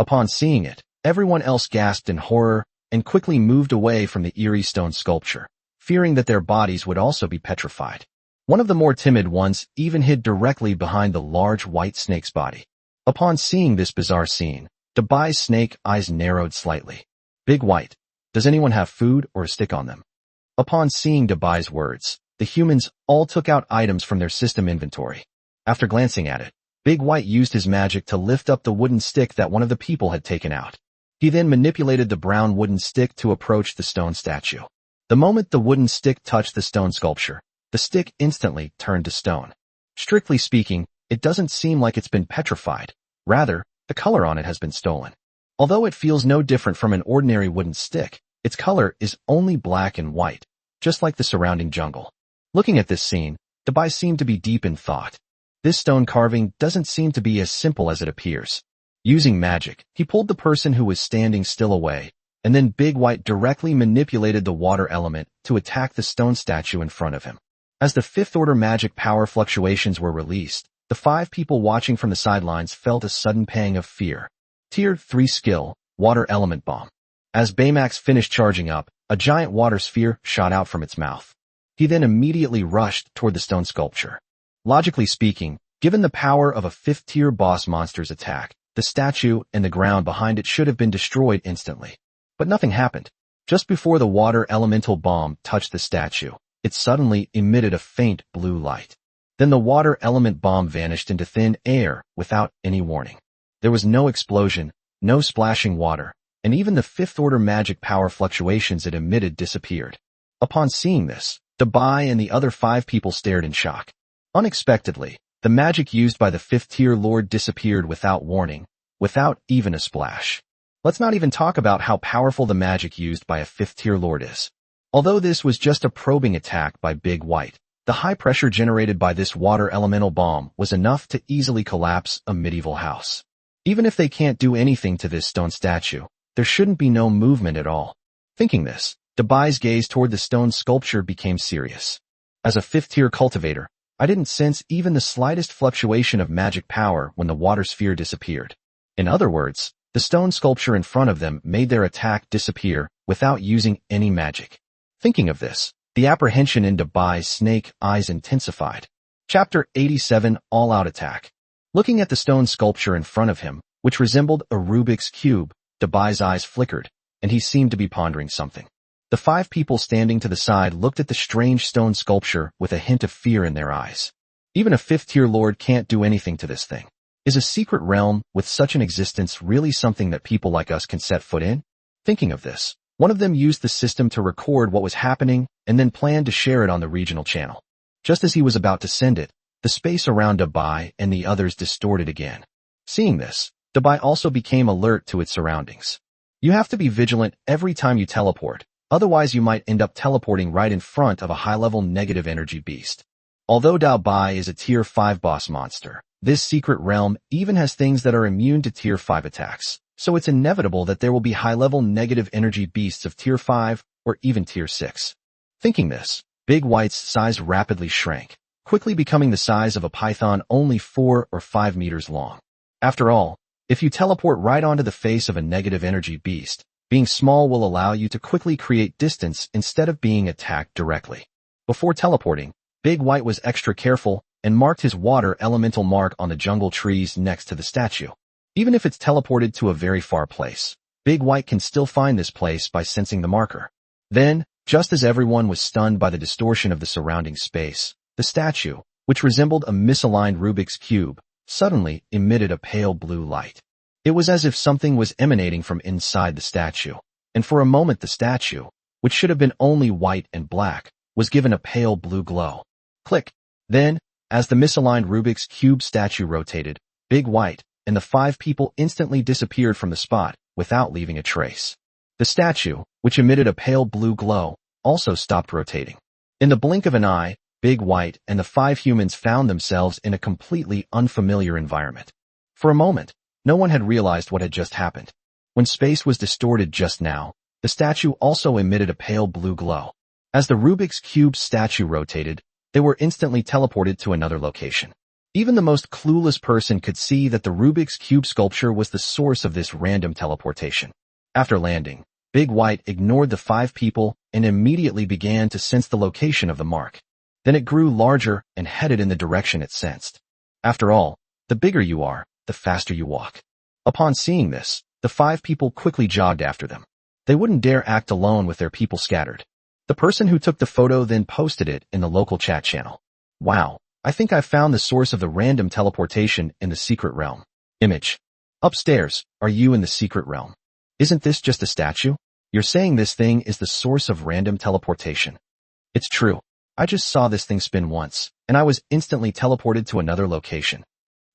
Upon seeing it, everyone else gasped in horror and quickly moved away from the eerie stone sculpture, fearing that their bodies would also be petrified. One of the more timid ones even hid directly behind the large white snake's body. Upon seeing this bizarre scene, Dabai's snake eyes narrowed slightly. Big White, does anyone have food or a stick on them? Upon seeing Dabai's words, the humans all took out items from their system inventory. After glancing at it, Big White used his magic to lift up the wooden stick that one of the people had taken out. He then manipulated the brown wooden stick to approach the stone statue. The moment the wooden stick touched the stone sculpture, the stick instantly turned to stone. Strictly speaking, it doesn't seem like it's been petrified. Rather, the color on it has been stolen. Although it feels no different from an ordinary wooden stick, its color is only black and white, just like the surrounding jungle. Looking at this scene, Dabai seemed to be deep in thought. This stone carving doesn't seem to be as simple as it appears. Using magic, he pulled the person who was standing still away, and then Big White directly manipulated the water element to attack the stone statue in front of him. As the 5th order magic power fluctuations were released, the 5 people watching from the sidelines felt a sudden pang of fear. Tier 3 skill, Water Element Bomb. As Baymax finished charging up, a giant water sphere shot out from its mouth. He then immediately rushed toward the stone sculpture. Logically speaking, given the power of a 5th-tier boss monster's attack, the statue and the ground behind it should have been destroyed instantly. But nothing happened. Just before the water elemental bomb touched the statue, it suddenly emitted a faint blue light. Then the water element bomb vanished into thin air without any warning. There was no explosion, no splashing water, and even the fifth-order magic power fluctuations it emitted disappeared. Upon seeing this, Dabai and the other 5 people stared in shock. Unexpectedly, the magic used by the fifth-tier lord disappeared without warning, without even a splash. Let's not even talk about how powerful the magic used by a fifth-tier lord is. Although this was just a probing attack by Big White, the high pressure generated by this water elemental bomb was enough to easily collapse a medieval house. Even if they can't do anything to this stone statue, there shouldn't be no movement at all. Thinking this, Dabai's gaze toward the stone sculpture became serious. As a fifth-tier cultivator, I didn't sense even the slightest fluctuation of magic power when the water sphere disappeared. In other words, the stone sculpture in front of them made their attack disappear without using any magic. Thinking of this, the apprehension in Dabai's snake eyes intensified. Chapter 87 All-Out Attack. Looking at the stone sculpture in front of him, which resembled a Rubik's Cube, Dabai's eyes flickered, and he seemed to be pondering something. The 5 people standing to the side looked at the strange stone sculpture with a hint of fear in their eyes. Even a fifth-tier lord can't do anything to this thing. Is a secret realm with such an existence really something that people like us can set foot in? Thinking of this, one of them used the system to record what was happening and then planned to share it on the regional channel. Just as he was about to send it, the space around Dabai and the others distorted again. Seeing this, Dabai also became alert to its surroundings. You have to be vigilant every time you teleport, otherwise you might end up teleporting right in front of a high-level negative energy beast. Although Dabai is a Tier 5 boss monster, this secret realm even has things that are immune to Tier 5 attacks, so it's inevitable that there will be high-level negative energy beasts of Tier 5 or even Tier 6. Thinking this, Big White's size rapidly shrank, quickly becoming the size of a python only 4 or 5 meters long. After all, if you teleport right onto the face of a negative energy beast, being small will allow you to quickly create distance instead of being attacked directly. Before teleporting, Big White was extra careful and marked his water elemental mark on the jungle trees next to the statue. Even if it's teleported to a very far place, Big White can still find this place by sensing the marker. Then, just as everyone was stunned by the distortion of the surrounding space, the statue, which resembled a misaligned Rubik's Cube, suddenly emitted a pale blue light. It was as if something was emanating from inside the statue, and for a moment the statue, which should have been only white and black, was given a pale blue glow. Click. Then, as the misaligned Rubik's Cube statue rotated, Big White and the 5 people instantly disappeared from the spot without leaving a trace. The statue, which emitted a pale blue glow, also stopped rotating. In the blink of an eye, Big White and the 5 humans found themselves in a completely unfamiliar environment. For a moment, no one had realized what had just happened. When space was distorted just now, the statue also emitted a pale blue glow. As the Rubik's Cube statue rotated, they were instantly teleported to another location. Even the most clueless person could see that the Rubik's Cube sculpture was the source of this random teleportation. After landing, Big White ignored the 5 people and immediately began to sense the location of the mark. Then it grew larger and headed in the direction it sensed. After all, the bigger you are, the faster you walk. Upon seeing this, the 5 people quickly jogged after them. They wouldn't dare act alone with their people scattered. The person who took the photo then posted it in the local chat channel. Wow, I think I found the source of the random teleportation in the secret realm. Image. Upstairs, are you in the secret realm? Isn't this just a statue? You're saying this thing is the source of random teleportation. It's true. I just saw this thing spin once, and I was instantly teleported to another location.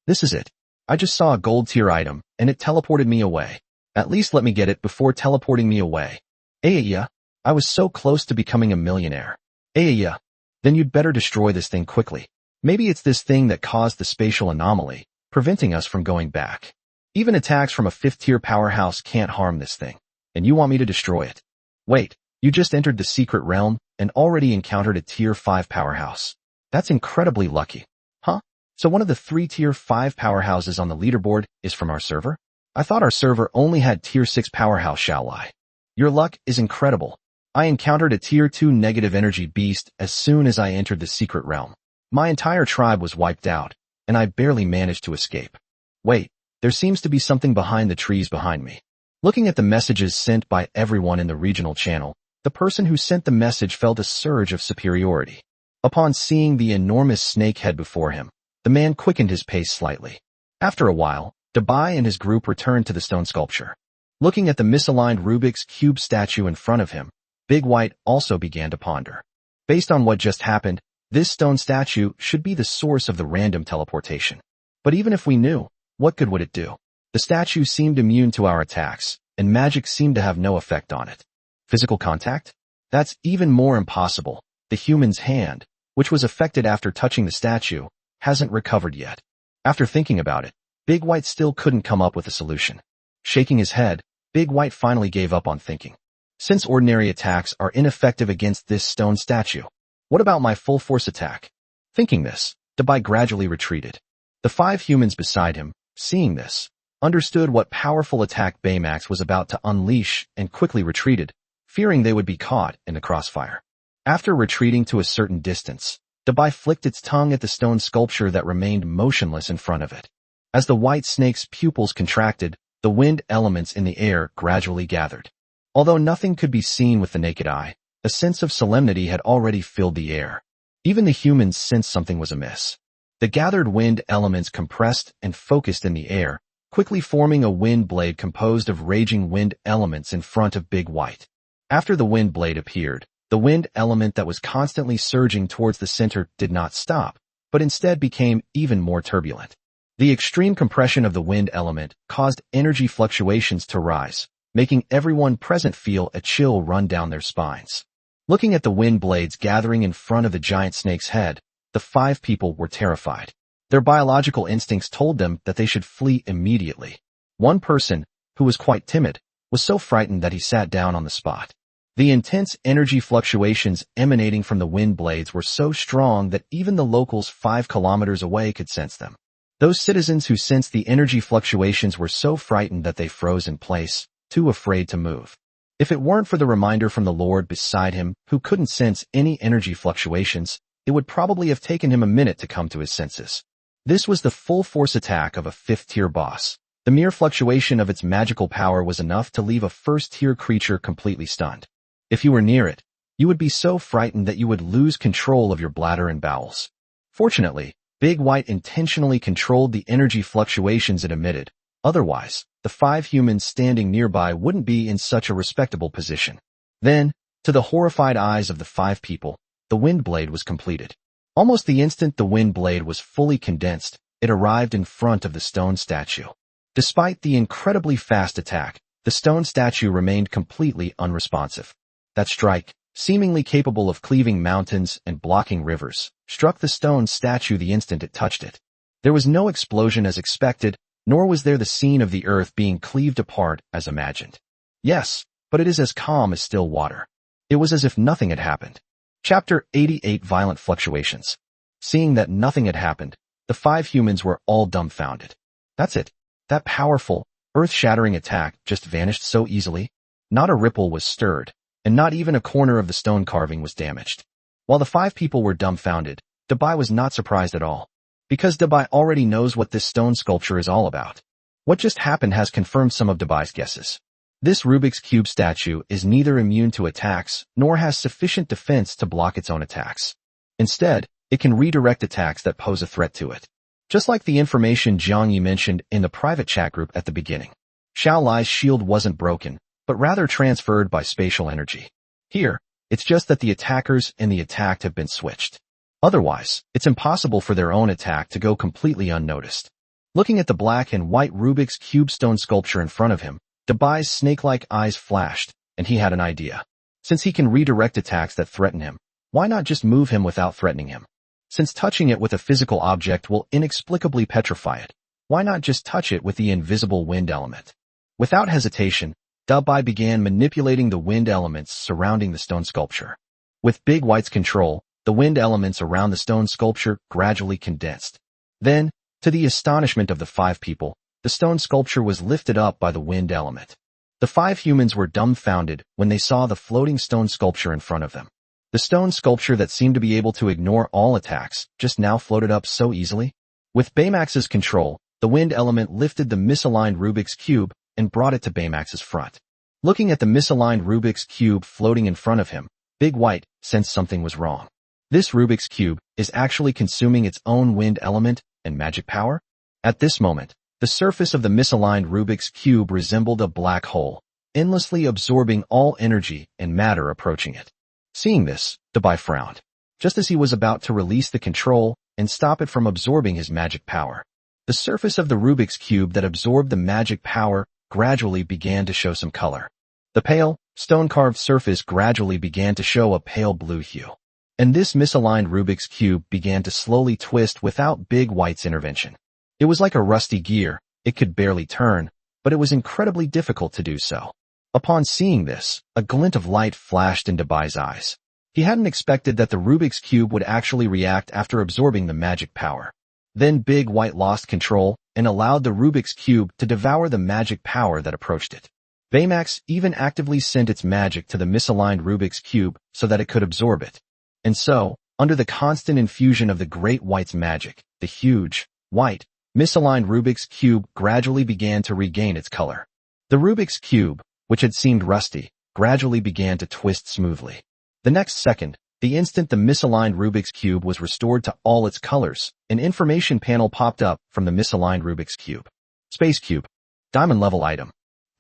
This is it. I just saw a gold tier item, and it teleported me away. At least let me get it before teleporting me away. Yeah, I was so close to becoming a millionaire. Yeah, then you'd better destroy this thing quickly. Maybe it's this thing that caused the spatial anomaly, preventing us from going back. Even attacks from a 5th tier powerhouse can't harm this thing, and you want me to destroy it. Wait, you just entered the secret realm and already encountered a tier 5 powerhouse. That's incredibly lucky. Huh? So one of the 3 tier 5 powerhouses on the leaderboard is from our server? I thought our server only had tier 6 powerhouse, shall I? Your luck is incredible. I encountered a tier 2 negative energy beast as soon as I entered the secret realm. My entire tribe was wiped out, and I barely managed to escape. Wait, there seems to be something behind the trees behind me. Looking at the messages sent by everyone in the regional channel, the person who sent the message felt a surge of superiority. Upon seeing the enormous snake head before him, the man quickened his pace slightly. After a while, Dabai and his group returned to the stone sculpture. Looking at the misaligned Rubik's Cube statue in front of him, Big White also began to ponder. Based on what just happened, this stone statue should be the source of the random teleportation. But even if we knew, what good would it do? The statue seemed immune to our attacks, and magic seemed to have no effect on it. Physical contact? That's even more impossible. The human's hand, which was affected after touching the statue, hasn't recovered yet. After thinking about it, Big White still couldn't come up with a solution. Shaking his head, Big White finally gave up on thinking. Since ordinary attacks are ineffective against this stone statue, what about my full force attack? Thinking this, Dabai gradually retreated. The 5 humans beside him, seeing this, understood what powerful attack Baymax was about to unleash and quickly retreated, fearing they would be caught in the crossfire. After retreating to a certain distance, Dabai flicked its tongue at the stone sculpture that remained motionless in front of it. As the white snake's pupils contracted, the wind elements in the air gradually gathered. Although nothing could be seen with the naked eye, a sense of solemnity had already filled the air. Even the humans sensed something was amiss. The gathered wind elements compressed and focused in the air, quickly forming a wind blade composed of raging wind elements in front of Big White. After the wind blade appeared, the wind element that was constantly surging towards the center did not stop, but instead became even more turbulent. The extreme compression of the wind element caused energy fluctuations to rise, making everyone present feel a chill run down their spines. Looking at the wind blades gathering in front of the giant snake's head, the 5 people were terrified. Their biological instincts told them that they should flee immediately. One person, who was quite timid, was so frightened that he sat down on the spot. The intense energy fluctuations emanating from the wind blades were so strong that even the locals 5 kilometers away could sense them. Those citizens who sensed the energy fluctuations were so frightened that they froze in place, too afraid to move. If it weren't for the reminder from the Lord beside him, who couldn't sense any energy fluctuations, it would probably have taken him a minute to come to his senses. This was the full force attack of a 5th-tier boss. The mere fluctuation of its magical power was enough to leave a 1st-tier creature completely stunned. If you were near it, you would be so frightened that you would lose control of your bladder and bowels. Fortunately, Big White intentionally controlled the energy fluctuations it emitted. Otherwise, the 5 humans standing nearby wouldn't be in such a respectable position. Then, to the horrified eyes of the 5 people, the wind blade was completed. Almost the instant the wind blade was fully condensed, it arrived in front of the stone statue. Despite the incredibly fast attack, the stone statue remained completely unresponsive. That strike, seemingly capable of cleaving mountains and blocking rivers, struck the stone statue the instant it touched it. There was no explosion as expected, nor was there the scene of the earth being cleaved apart as imagined. Yes, but it is as calm as still water. It was as if nothing had happened. Chapter 88 Violent Fluctuations. Seeing that nothing had happened, the 5 humans were all dumbfounded. That's it. That powerful, earth-shattering attack just vanished so easily. Not a ripple was stirred, and not even a corner of the stone carving was damaged. While the 5 people were dumbfounded, Dabai was not surprised at all. Because Dabai already knows what this stone sculpture is all about. What just happened has confirmed some of Dabai's guesses. This Rubik's Cube statue is neither immune to attacks, nor has sufficient defense to block its own attacks. Instead, it can redirect attacks that pose a threat to it. Just like the information Jiang Yi mentioned in the private chat group at the beginning. Xiao Lai's shield wasn't broken, but rather transferred by spatial energy. Here, it's just that the attackers and the attacked have been switched. Otherwise, it's impossible for their own attack to go completely unnoticed. Looking at the black and white Rubik's Cube stone sculpture in front of him, Dabai's snake-like eyes flashed, and he had an idea. Since he can redirect attacks that threaten him, why not just move him without threatening him? Since touching it with a physical object will inexplicably petrify it, why not just touch it with the invisible wind element? Without hesitation, Dabai began manipulating the wind elements surrounding the stone sculpture. With Big White's control, the wind elements around the stone sculpture gradually condensed. Then, to the astonishment of the 5 people, the stone sculpture was lifted up by the wind element. The 5 humans were dumbfounded when they saw the floating stone sculpture in front of them. The stone sculpture that seemed to be able to ignore all attacks just now floated up so easily. With Baymax's control, the wind element lifted the misaligned Rubik's Cube and brought it to Baymax's front. Looking at the misaligned Rubik's Cube floating in front of him, Big White sensed something was wrong. This Rubik's Cube is actually consuming its own wind element and magic power? At this moment, the The surface of the misaligned Rubik's Cube resembled a black hole, endlessly absorbing all energy and matter approaching it. Seeing this, Dabai frowned, just as he was about to release the control and stop it from absorbing his magic power. The surface of the Rubik's Cube that absorbed the magic power gradually began to show some color. The pale, stone-carved surface gradually began to show a pale blue hue. And this misaligned Rubik's Cube began to slowly twist without Big White's intervention. It was like a rusty gear. It could barely turn, but it was incredibly difficult to do so. Upon seeing this, a glint of light flashed in Dabai's eyes. He hadn't expected that the Rubik's Cube would actually react after absorbing the magic power. Then Big White lost control and allowed the Rubik's Cube to devour the magic power that approached it. Baymax even actively sent its magic to the misaligned Rubik's Cube so that it could absorb it. And so, under the constant infusion of the Great White's magic, the huge, white, misaligned Rubik's Cube gradually began to regain its color. The Rubik's Cube, which had seemed rusty, gradually began to twist smoothly. The next second, the instant the misaligned Rubik's Cube was restored to all its colors, an information panel popped up from the misaligned Rubik's Cube. Space Cube. Diamond level item.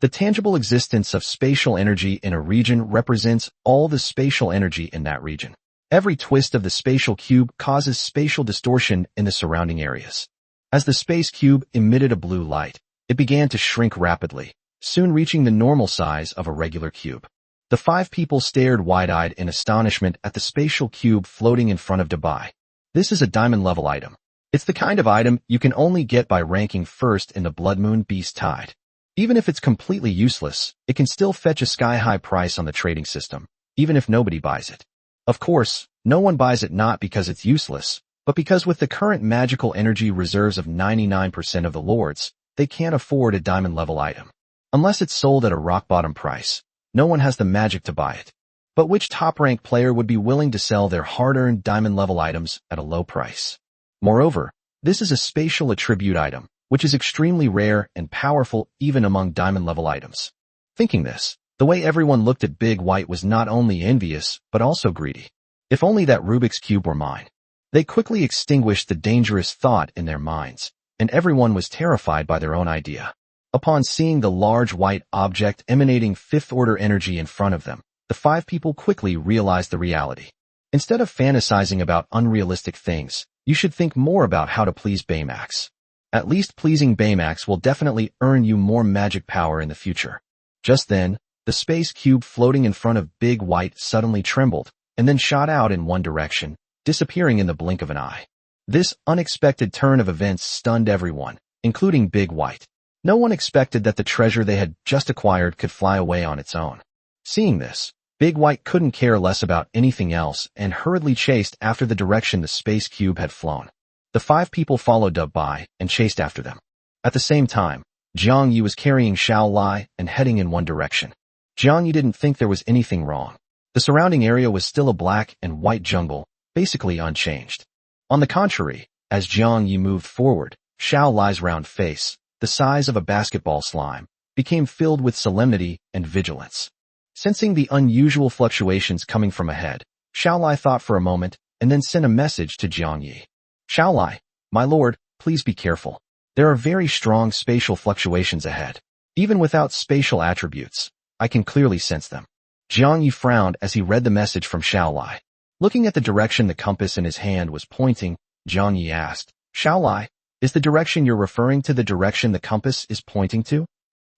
The tangible existence of spatial energy in a region represents all the spatial energy in that region. Every twist of the spatial cube causes spatial distortion in the surrounding areas. As the space cube emitted a blue light, it began to shrink rapidly, soon reaching the normal size of a regular cube. The 5 people stared wide-eyed in astonishment at the spatial cube floating in front of Dabai. This is a diamond-level item. It's the kind of item you can only get by ranking first in the Blood Moon Beast Tide. Even if it's completely useless, it can still fetch a sky-high price on the trading system, even if nobody buys it. Of course, no one buys it not because it's useless, but because with the current magical energy reserves of 99% of the lords, they can't afford a diamond-level item. Unless it's sold at a rock-bottom price, no one has the magic to buy it. But which top-ranked player would be willing to sell their hard-earned diamond-level items at a low price? Moreover, this is a spatial attribute item, which is extremely rare and powerful even among diamond-level items. Thinking this, the way everyone looked at Big White was not only envious, but also greedy. If only that Rubik's Cube were mine. They quickly extinguished the dangerous thought in their minds, and everyone was terrified by their own idea. Upon seeing the large white object emanating fifth-order energy in front of them, the 5 people quickly realized the reality. Instead of fantasizing about unrealistic things, you should think more about how to please Baymax. At least pleasing Baymax will definitely earn you more magic power in the future. Just then, the space cube floating in front of Big White suddenly trembled, and then shot out in one direction, disappearing in the blink of an eye. This unexpected turn of events stunned everyone, including Big White. No one expected that the treasure they had just acquired could fly away on its own. Seeing this, Big White couldn't care less about anything else and hurriedly chased after the direction the space cube had flown. The 5 people followed Dabai and chased after them. At the same time, Jiang Yi was carrying Xiao Lai and heading in one direction. Jiang Yi didn't think there was anything wrong. The surrounding area was still a black and white jungle, basically unchanged. On the contrary, as Jiang Yi moved forward, Xiao Lai's round face, the size of a basketball slime, became filled with solemnity and vigilance. Sensing the unusual fluctuations coming from ahead, Xiao Lai thought for a moment and then sent a message to Jiang Yi. Xiao Lai, my lord, please be careful. There are very strong spatial fluctuations ahead. Even without spatial attributes, I can clearly sense them. Jiang Yi frowned as he read the message from Xiao Lai. Looking at the direction the compass in his hand was pointing, Jiang Yi asked, Xiao Lai, is the direction you're referring to the direction the compass is pointing to?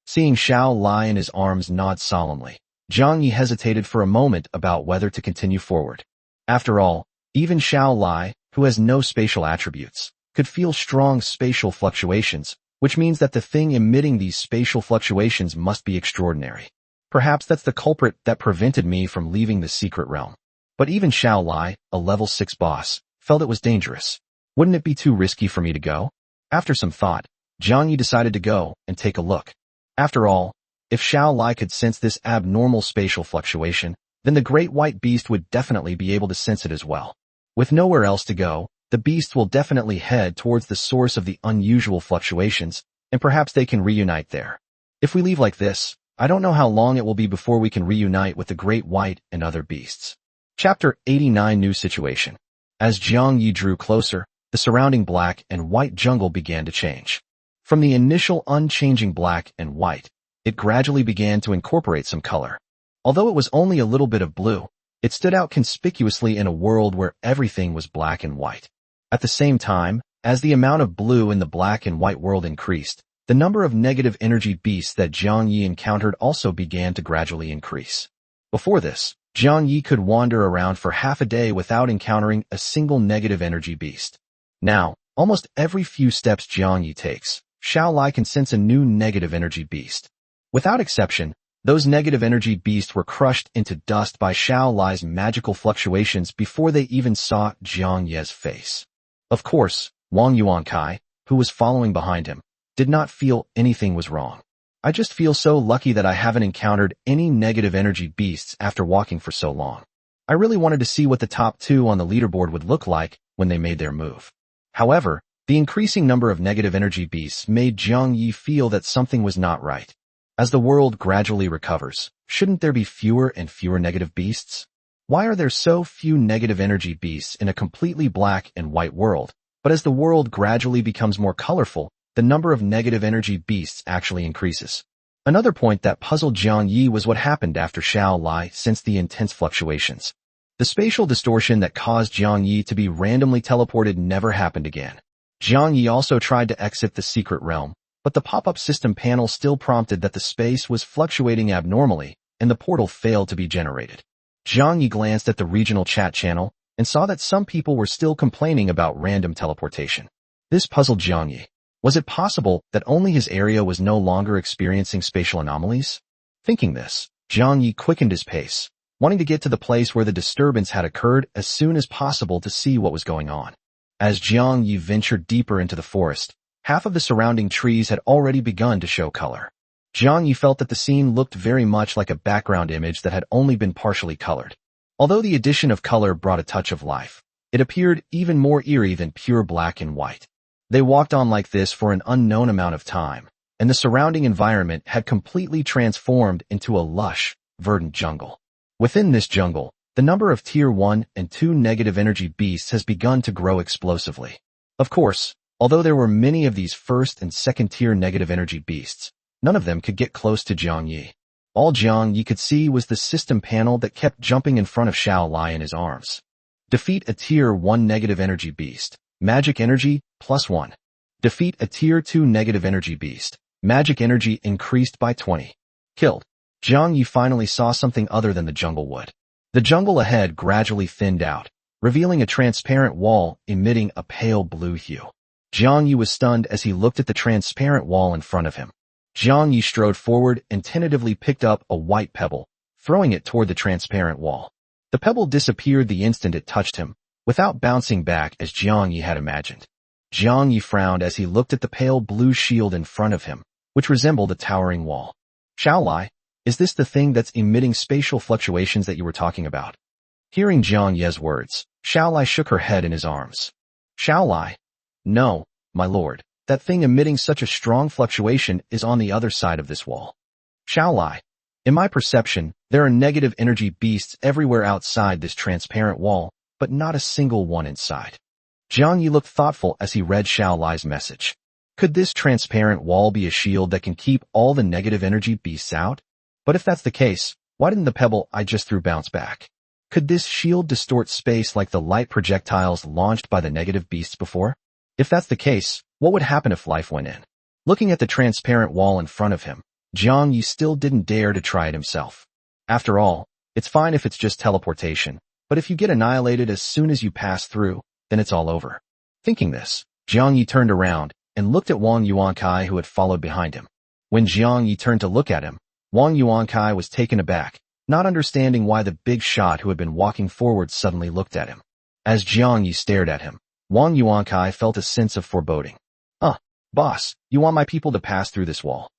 Seeing Xiao Lai in his arms nod solemnly, Jiang Yi hesitated for a moment about whether to continue forward. After all, even Xiao Lai, who has no spatial attributes, could feel strong spatial fluctuations, which means that the thing emitting these spatial fluctuations must be extraordinary. Perhaps that's the culprit that prevented me from leaving the secret realm. But even Xiao Lai, a level 6 boss, felt it was dangerous. Wouldn't it be too risky for me to go? After some thought, Jiang Yi decided to go and take a look. After all, if Xiao Lai could sense this abnormal spatial fluctuation, then the great white beast would definitely be able to sense it as well. With nowhere else to go, the beast will definitely head towards the source of the unusual fluctuations, and perhaps they can reunite there. If we leave like this, I don't know how long it will be before we can reunite with the great white and other beasts. Chapter 89 New Situation. As Jiang Yi drew closer, the surrounding black and white jungle began to change. From the initial unchanging black and white, it gradually began to incorporate some color. Although it was only a little bit of blue, it stood out conspicuously in a world where everything was black and white. At the same time, as the amount of blue in the black and white world increased, the number of negative energy beasts that Jiang Yi encountered also began to gradually increase. Before this, Jiang Yi could wander around for half a day without encountering a single negative energy beast. Now, almost every few steps Jiang Yi takes, Xiao Lai can sense a new negative energy beast. Without exception, those negative energy beasts were crushed into dust by Xiao Lai's magical fluctuations before they even saw Jiang Ye's face. Of course, Wang Yuankai, who was following behind him, did not feel anything was wrong. I just feel so lucky that I haven't encountered any negative energy beasts after walking for so long. I really wanted to see what the top two on the leaderboard would look like when they made their move. However, the increasing number of negative energy beasts made Jiang Yi feel that something was not right. As the world gradually recovers, shouldn't there be fewer and fewer negative beasts? Why are there so few negative energy beasts in a completely black and white world? But as the world gradually becomes more colorful, the number of negative energy beasts actually increases. Another point that puzzled Jiang Yi was what happened after Xiao Lai sensed the intense fluctuations. The spatial distortion that caused Jiang Yi to be randomly teleported never happened again. Jiang Yi also tried to exit the secret realm, but the pop-up system panel still prompted that the space was fluctuating abnormally, and the portal failed to be generated. Jiang Yi glanced at the regional chat channel and saw that some people were still complaining about random teleportation. This puzzled Jiang Yi. Was it possible that only his area was no longer experiencing spatial anomalies? Thinking this, Jiang Yi quickened his pace, wanting to get to the place where the disturbance had occurred as soon as possible to see what was going on. As Jiang Yi ventured deeper into the forest, half of the surrounding trees had already begun to show color. Jiang Yi felt that the scene looked very much like a background image that had only been partially colored. Although the addition of color brought a touch of life, it appeared even more eerie than pure black and white. They walked on like this for an unknown amount of time, and the surrounding environment had completely transformed into a lush, verdant jungle. Within this jungle, the number of Tier 1 and 2 negative energy beasts has begun to grow explosively. Of course, although there were many of these first and second tier negative energy beasts, none of them could get close to Jiang Yi. All Jiang Yi could see was the system panel that kept jumping in front of Xiao Lai in his arms. Defeat a Tier 1 negative energy beast. Magic energy, +1. Defeat a Tier 2 negative energy beast. Magic energy increased by 20. Killed. Jiang Yi finally saw something other than the jungle wood. The jungle ahead gradually thinned out, revealing a transparent wall emitting a pale blue hue. Jiang Yi was stunned as he looked at the transparent wall in front of him. Jiang Yi strode forward and tentatively picked up a white pebble, throwing it toward the transparent wall. The pebble disappeared the instant it touched him, without bouncing back as Jiang Yi had imagined. Jiang Yi frowned as he looked at the pale blue shield in front of him, which resembled a towering wall. Xiao Lai, is this the thing that's emitting spatial fluctuations that you were talking about? Hearing Jiang Ye's words, Xiao Lai shook her head in his arms. Xiao Lai? No, my lord, that thing emitting such a strong fluctuation is on the other side of this wall. Xiao Lai, in my perception, there are negative energy beasts everywhere outside this transparent wall, but not a single one inside. Jiang Yi looked thoughtful as he read Xiao Lai's message. Could this transparent wall be a shield that can keep all the negative energy beasts out? But if that's the case, why didn't the pebble I just threw bounce back? Could this shield distort space like the light projectiles launched by the negative beasts before? If that's the case, what would happen if life went in? Looking at the transparent wall in front of him, Jiang Yi still didn't dare to try it himself. After all, it's fine if it's just teleportation, but if you get annihilated as soon as you pass through, then it's all over. Thinking this, Jiang Yi turned around and looked at Wang Yuankai who had followed behind him. When Jiang Yi turned to look at him, Wang Yuankai was taken aback, not understanding why the big shot who had been walking forward suddenly looked at him. As Jiang Yi stared at him, Wang Yuankai felt a sense of foreboding. Boss, you want my people to pass through this wall?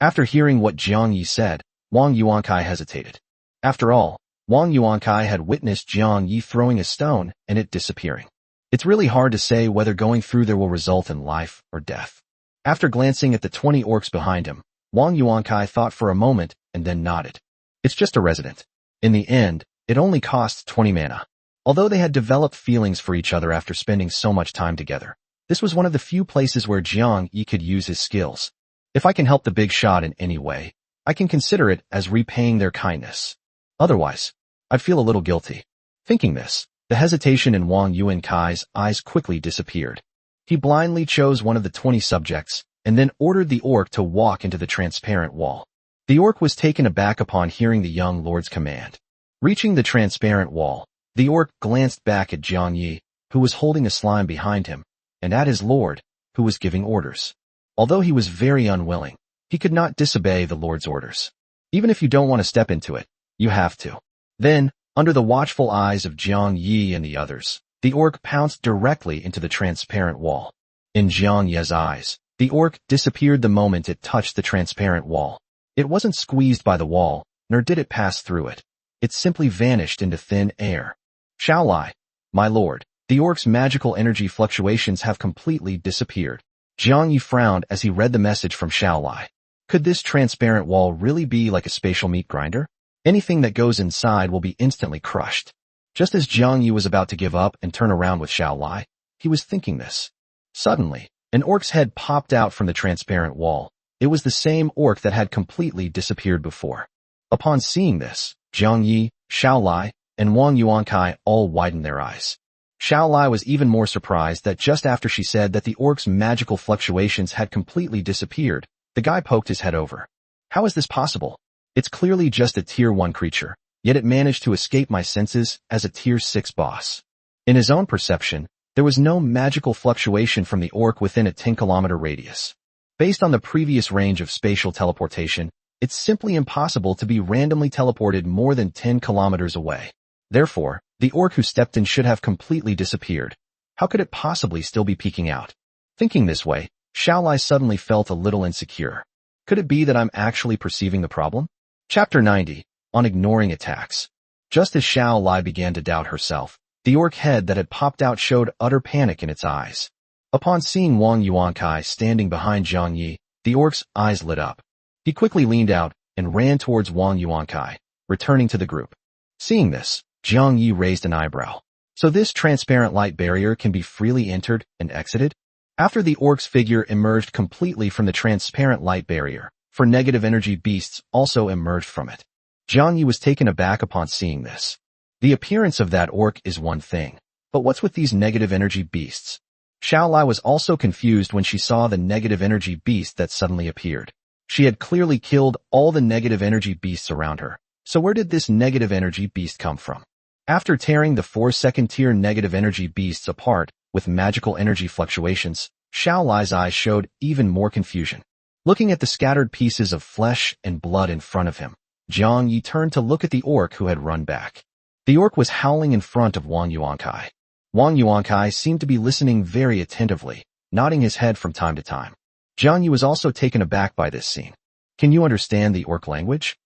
After hearing what Jiang Yi said, Wang Yuankai hesitated. After all, Wang Yuankai had witnessed Jiang Yi throwing a stone and it disappearing. It's really hard to say whether going through there will result in life or death. After glancing at the 20 orcs behind him, Wang Yuankai thought for a moment and then nodded. It's just a resident. In the end, it only costs 20 mana. Although they had developed feelings for each other after spending so much time together, This was one of the few places where Jiang Yi could use his skills. If I can help the big shot in any way, I can consider it as repaying their kindness. Otherwise, I'd feel a little guilty. Thinking this, the hesitation in Wang Yuankai's eyes quickly disappeared. He blindly chose one of the 20 subjects, and then ordered the orc to walk into the transparent wall. The orc was taken aback upon hearing the young lord's command. Reaching the transparent wall, the orc glanced back at Jiang Yi, who was holding a slime behind him, and at his lord, who was giving orders. Although he was very unwilling, he could not disobey the lord's orders. Even if you don't want to step into it, you have to. Then, under the watchful eyes of Jiang Yi and the others, the orc pounced directly into the transparent wall. In Jiang Yi's eyes, the orc disappeared the moment it touched the transparent wall. It wasn't squeezed by the wall, nor did it pass through it. It simply vanished into thin air. Xiaolai, my lord, the orc's magical energy fluctuations have completely disappeared. Jiang Yi frowned as he read the message from Xiaolai. Could this transparent wall really be like a spatial meat grinder? Anything that goes inside will be instantly crushed. Just as Jiang Yi was about to give up and turn around with Xiaolai, he was thinking this. Suddenly, an orc's head popped out from the transparent wall. It was the same orc that had completely disappeared before. Upon seeing this, Jiang Yi, Xiaolai, and Wang Yuankai all widened their eyes. Xiaolai was even more surprised that just after she said that the orc's magical fluctuations had completely disappeared, the guy poked his head over. How is this possible? It's clearly just a Tier 1 creature, yet it managed to escape my senses as a Tier 6 boss. In his own perception, there was no magical fluctuation from the orc within a 10-kilometer radius. Based on the previous range of spatial teleportation, it's simply impossible to be randomly teleported more than 10 kilometers away. Therefore, the orc who stepped in should have completely disappeared. How could it possibly still be peeking out? Thinking this way, Xiaolai suddenly felt a little insecure. Could it be that I'm actually perceiving the problem? Chapter 90, on ignoring attacks. Just as Xiaolai began to doubt herself, the orc head that had popped out showed utter panic in its eyes. Upon seeing Wang Yuankai standing behind Jiang Yi, the orc's eyes lit up. He quickly leaned out and ran towards Wang Yuankai, returning to the group. Seeing this, Jiang Yi raised an eyebrow. So this transparent light barrier can be freely entered and exited? After the orc's figure emerged completely from the transparent light barrier, for negative energy beasts also emerged from it. Jiang Yi was taken aback upon seeing this. The appearance of that orc is one thing, but what's with these negative energy beasts? Xiaolai was also confused when she saw the negative energy beast that suddenly appeared. She had clearly killed all the negative energy beasts around her. So where did this negative energy beast come from? After tearing the 4 second-tier negative energy beasts apart with magical energy fluctuations, Xiaolai's eyes showed even more confusion. Looking at the scattered pieces of flesh and blood in front of him, Jiang Yi turned to look at the orc who had run back. The orc was howling in front of Wang Yuankai. Wang Yuankai seemed to be listening very attentively, nodding his head from time to time. Jiang Yi was also taken aback by this scene. Can you understand the orc language?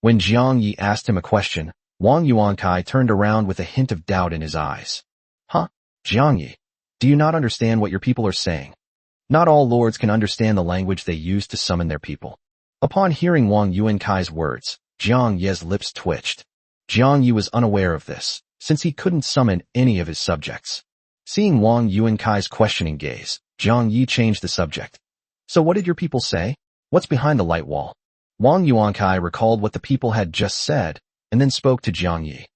When Jiang Yi asked him a question, Wang Yuankai turned around with a hint of doubt in his eyes. Huh? Jiang Yi, do you not understand what your people are saying? Not all lords can understand the language they use to summon their people. Upon hearing Wang Yuankai's words, Jiang Yi's lips twitched. Jiang Yi was unaware of this, since he couldn't summon any of his subjects. Seeing Wang Yuankai's questioning gaze, Jiang Yi changed the subject. So what did your people say? What's behind the light wall? Wang Yuankai recalled what the people had just said, and then spoke to Jiang Yi.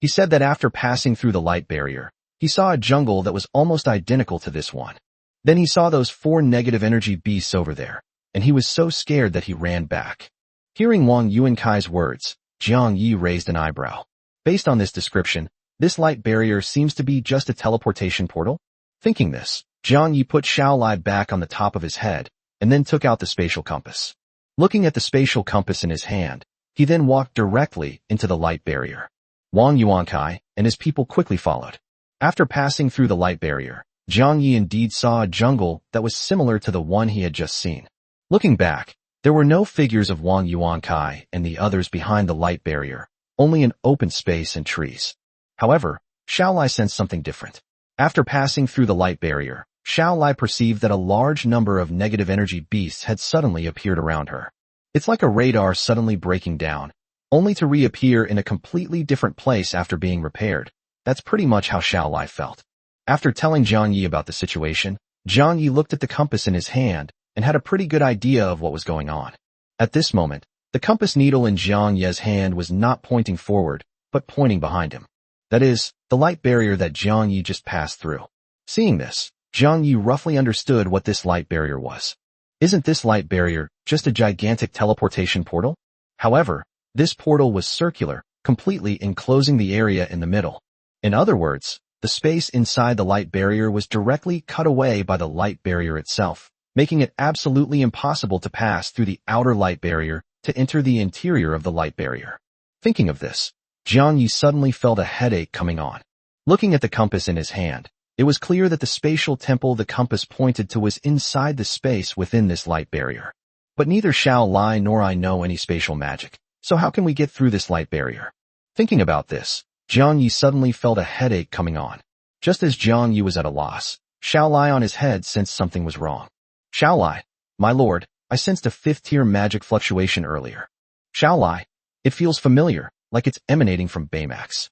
He said that after passing through the light barrier, he saw a jungle that was almost identical to this one. Then he saw those 4 negative energy beasts over there, and he was so scared that he ran back. Hearing Wang Yuankai's words, Jiang Yi raised an eyebrow. Based on this description, this light barrier seems to be just a teleportation portal? Thinking this, Jiang Yi put Xiaolai back on the top of his head, and then took out the spatial compass. Looking at the spatial compass in his hand, he then walked directly into the light barrier. Wang Yuankai and his people quickly followed. After passing through the light barrier, Jiang Yi indeed saw a jungle that was similar to the one he had just seen. Looking back, there were no figures of Wang Yuankai and the others behind the light barrier, only an open space and trees. However, Xiaolai sensed something different. After passing through the light barrier, Xiaolai perceived that a large number of negative energy beasts had suddenly appeared around her. It's like a radar suddenly breaking down, only to reappear in a completely different place after being repaired. That's pretty much how Xiaolai felt. After telling Jiang Yi about the situation, Jiang Yi looked at the compass in his hand and had a pretty good idea of what was going on. At this moment, the compass needle in Jiang Yi's hand was not pointing forward, but pointing behind him. That is, the light barrier that Jiang Yi just passed through. Seeing this, Jiang Yi roughly understood what this light barrier was. Isn't this light barrier just a gigantic teleportation portal? However, this portal was circular, completely enclosing the area in the middle. In other words, the space inside the light barrier was directly cut away by the light barrier itself, making it absolutely impossible to pass through the outer light barrier to enter the interior of the light barrier. Thinking of this, Jiang Yi suddenly felt a headache coming on. Looking at the compass in his hand, it was clear that the spatial temple the compass pointed to was inside the space within this light barrier. But neither Xiao Lai nor I know any spatial magic, so how can we get through this light barrier? Thinking about this, Jiang Yi suddenly felt a headache coming on. Just as Jiang Yi was at a loss, Xiao Lai on his head sensed something was wrong. Xiao Lai, my lord, I sensed a 5th-tier magic fluctuation earlier. Xiao Lai, it feels familiar, like it's emanating from Baymax.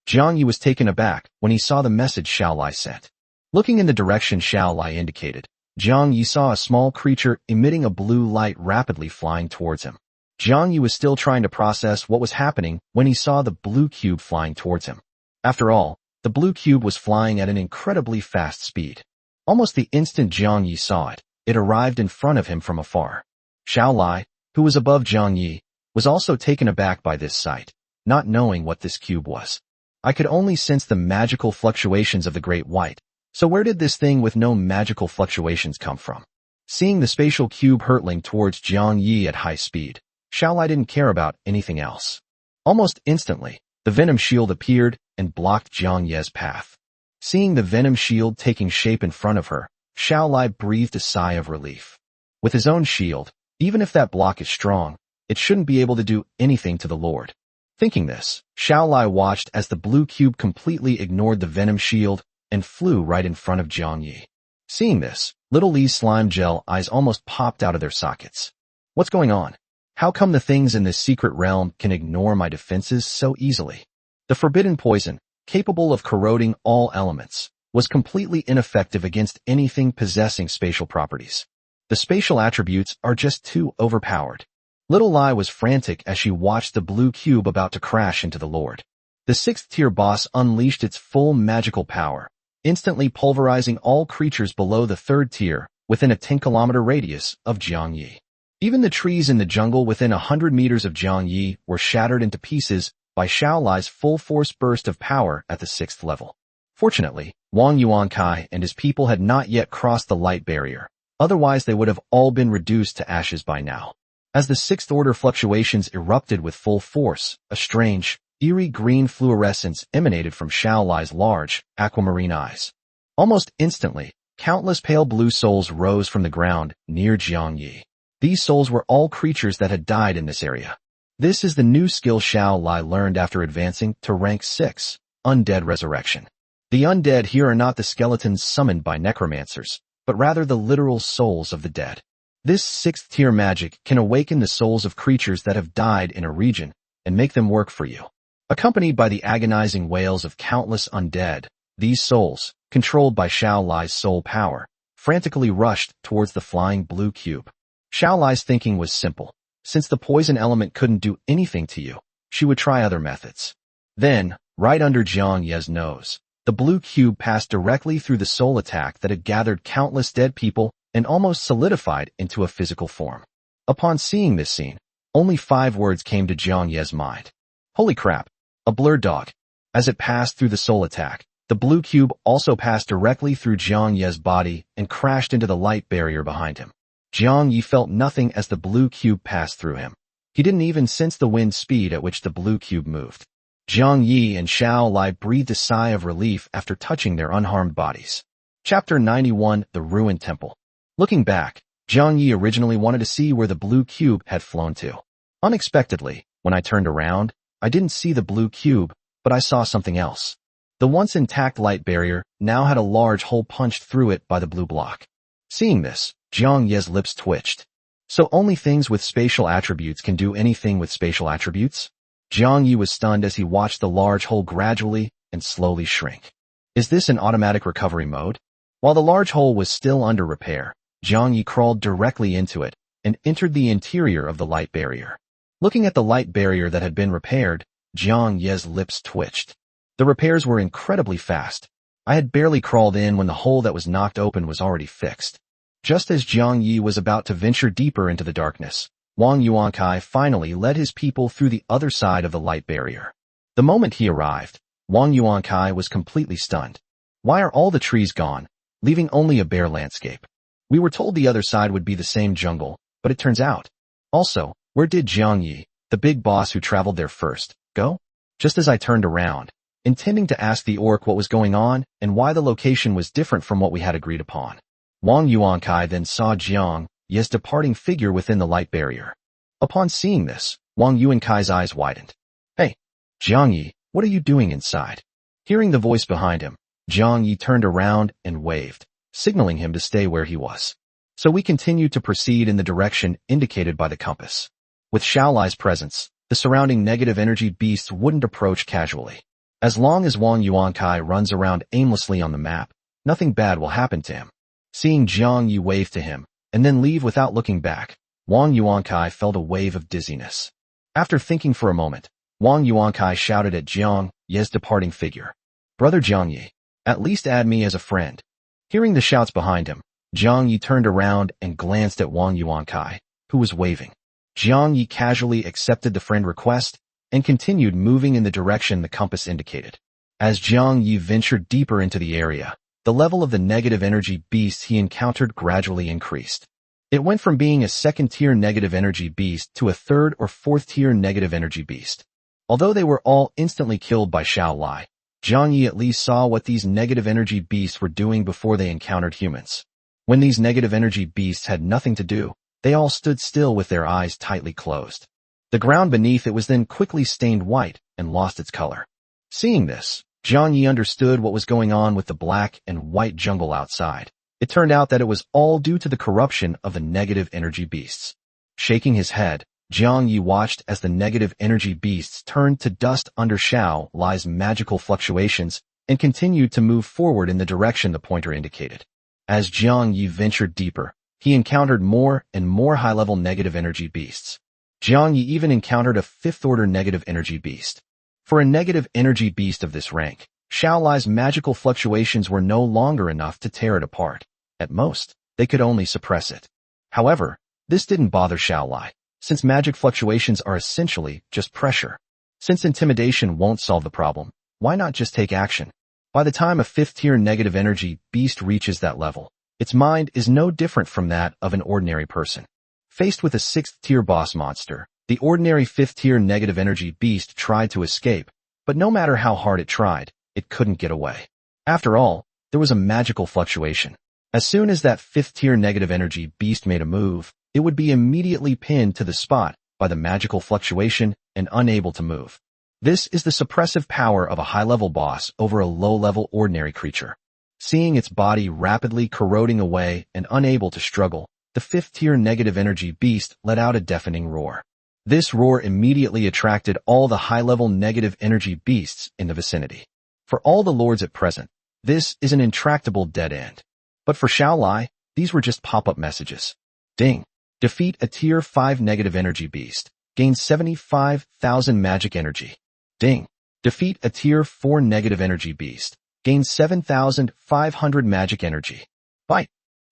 Jiang Yi was taken aback when he saw the message Xiao Lai sent. Looking in the direction Xiao Lai indicated, Jiang Yi saw a small creature emitting a blue light rapidly flying towards him. Jiang Yi was still trying to process what was happening when he saw the blue cube flying towards him. After all, the blue cube was flying at an incredibly fast speed. Almost the instant Jiang Yi saw it, it arrived in front of him from afar. Xiao Lai, who was above Jiang Yi, was also taken aback by this sight, not knowing what this cube was. I could only sense the magical fluctuations of the Great White, so where did this thing with no magical fluctuations come from? Seeing the spatial cube hurtling towards Jiang Yi at high speed, Xiao Lai didn't care about anything else. Almost instantly, the venom shield appeared and blocked Jiang Yi's path. Seeing the venom shield taking shape in front of her, Xiao Lai breathed a sigh of relief. With his own shield, even if that block is strong, it shouldn't be able to do anything to the Lord. Thinking this, Xiao Lai watched as the blue cube completely ignored the venom shield and flew right in front of Jiang Yi. Seeing this, Little Li's slime gel eyes almost popped out of their sockets. What's going on? How come the things in this secret realm can ignore my defenses so easily? The forbidden poison, capable of corroding all elements, was completely ineffective against anything possessing spatial properties. The spatial attributes are just too overpowered. Little Li was frantic as she watched the blue cube about to crash into the Lord. The 6th-tier boss unleashed its full magical power, instantly pulverizing all creatures below the 3rd tier within a 10-kilometer radius of Jiang Yi. Even the trees in the jungle within 100 meters of Jiang Yi were shattered into pieces by Xiao Lai's full-force burst of power at the 6th level. Fortunately, Wang Yuankai and his people had not yet crossed the light barrier, otherwise they would have all been reduced to ashes by now. As the 6th-order fluctuations erupted with full force, a strange, eerie green fluorescence emanated from Xiao Lai's large, aquamarine eyes. Almost instantly, countless pale blue souls rose from the ground near Jiang Yi. These souls were all creatures that had died in this area. This is the new skill Xiao Lai learned after advancing to rank 6, Undead Resurrection. The undead here are not the skeletons summoned by necromancers, but rather the literal souls of the dead. This 6th-tier magic can awaken the souls of creatures that have died in a region and make them work for you. Accompanied by the agonizing wails of countless undead, these souls, controlled by Xiao Lai's soul power, frantically rushed towards the flying blue cube. Xiao Lai's thinking was simple. Since the poison element couldn't do anything to you, she would try other methods. Then, right under Jiang Yi's nose, the blue cube passed directly through the soul attack that had gathered countless dead people and almost solidified into a physical form. Upon seeing this scene, only 5 words came to Jiang Yi's mind. Holy crap, a blurred dog. As it passed through the soul attack, the blue cube also passed directly through Jiang Yi's body and crashed into the light barrier behind him. Jiang Yi felt nothing as the blue cube passed through him. He didn't even sense the wind speed at which the blue cube moved. Jiang Yi and Xiao Lai breathed a sigh of relief after touching their unharmed bodies. Chapter 91, The Ruined Temple. Looking back, Jiang Yi originally wanted to see where the blue cube had flown to. Unexpectedly, when I turned around, I didn't see the blue cube, but I saw something else. The once intact light barrier now had a large hole punched through it by the blue block. Seeing this, Jiang Yi's lips twitched. So only things with spatial attributes can do anything with spatial attributes? Jiang Yi was stunned as he watched the large hole gradually and slowly shrink. Is this an automatic recovery mode? While the large hole was still under repair, Jiang Yi crawled directly into it and entered the interior of the light barrier. Looking at the light barrier that had been repaired, Jiang Yi's lips twitched. The repairs were incredibly fast. I had barely crawled in when the hole that was knocked open was already fixed. Just as Jiang Yi was about to venture deeper into the darkness, Wang Yuankai finally led his people through the other side of the light barrier. The moment he arrived, Wang Yuankai was completely stunned. Why are all the trees gone, leaving only a bare landscape? We were told the other side would be the same jungle, but it turns out. Also, where did Jiang Yi, the big boss who traveled there first, go? Just as I turned around, intending to ask the orc what was going on and why the location was different from what we had agreed upon, Wang Yuankai then saw Jiang Yi's departing figure within the light barrier. Upon seeing this, Wang Yuankai's eyes widened. Hey, Jiang Yi, what are you doing inside? Hearing the voice behind him, Jiang Yi turned around and waved, signaling him to stay where he was. So we continued to proceed in the direction indicated by the compass. With Xiaolai's presence, the surrounding negative energy beasts wouldn't approach casually. As long as Wang Yuankai runs around aimlessly on the map, nothing bad will happen to him. Seeing Jiang Yi wave to him, and then leave without looking back, Wang Yuankai felt a wave of dizziness. After thinking for a moment, Wang Yuankai shouted at Jiang Yi's departing figure. Brother Jiang Yi, at least add me as a friend. Hearing the shouts behind him, Jiang Yi turned around and glanced at Wang Yuankai, who was waving. Jiang Yi casually accepted the friend request and continued moving in the direction the compass indicated. As Jiang Yi ventured deeper into the area, the level of the negative energy beasts he encountered gradually increased. It went from being a second-tier negative energy beast to a third or fourth-tier negative energy beast. Although they were all instantly killed by Xiaolai, Jiang Yi at least saw what these negative energy beasts were doing before they encountered humans. When these negative energy beasts had nothing to do, they all stood still with their eyes tightly closed. The ground beneath it was then quickly stained white and lost its color. Seeing this, Jiang Yi understood what was going on with the black and white jungle outside. It turned out that it was all due to the corruption of the negative energy beasts. Shaking his head, Jiang Yi watched as the negative energy beasts turned to dust under Xiaolai's magical fluctuations and continued to move forward in the direction the pointer indicated. As Jiang Yi ventured deeper, he encountered more and more high-level negative energy beasts. Jiang Yi even encountered a fifth-order negative energy beast. For a negative energy beast of this rank, Xiaolai's magical fluctuations were no longer enough to tear it apart. At most, they could only suppress it. However, this didn't bother Xiaolai, since magic fluctuations are essentially just pressure. Since intimidation won't solve the problem, why not just take action? By the time a fifth-tier negative energy beast reaches that level, its mind is no different from that of an ordinary person. Faced with a sixth-tier boss monster, the ordinary fifth-tier negative energy beast tried to escape, but no matter how hard it tried, it couldn't get away. After all, there was a magical fluctuation. As soon as that fifth-tier negative energy beast made a move, it would be immediately pinned to the spot by the magical fluctuation and unable to move. This is the suppressive power of a high-level boss over a low-level ordinary creature. Seeing its body rapidly corroding away and unable to struggle, the fifth-tier negative energy beast let out a deafening roar. This roar immediately attracted all the high-level negative energy beasts in the vicinity. For all the lords at present, this is an intractable dead end. But for Xiaolai, these were just pop-up messages. Ding. Defeat a Tier 5 negative energy beast. Gain 75,000 magic energy. Ding. Defeat a Tier 4 negative energy beast. Gain 7,500 magic energy. Bite.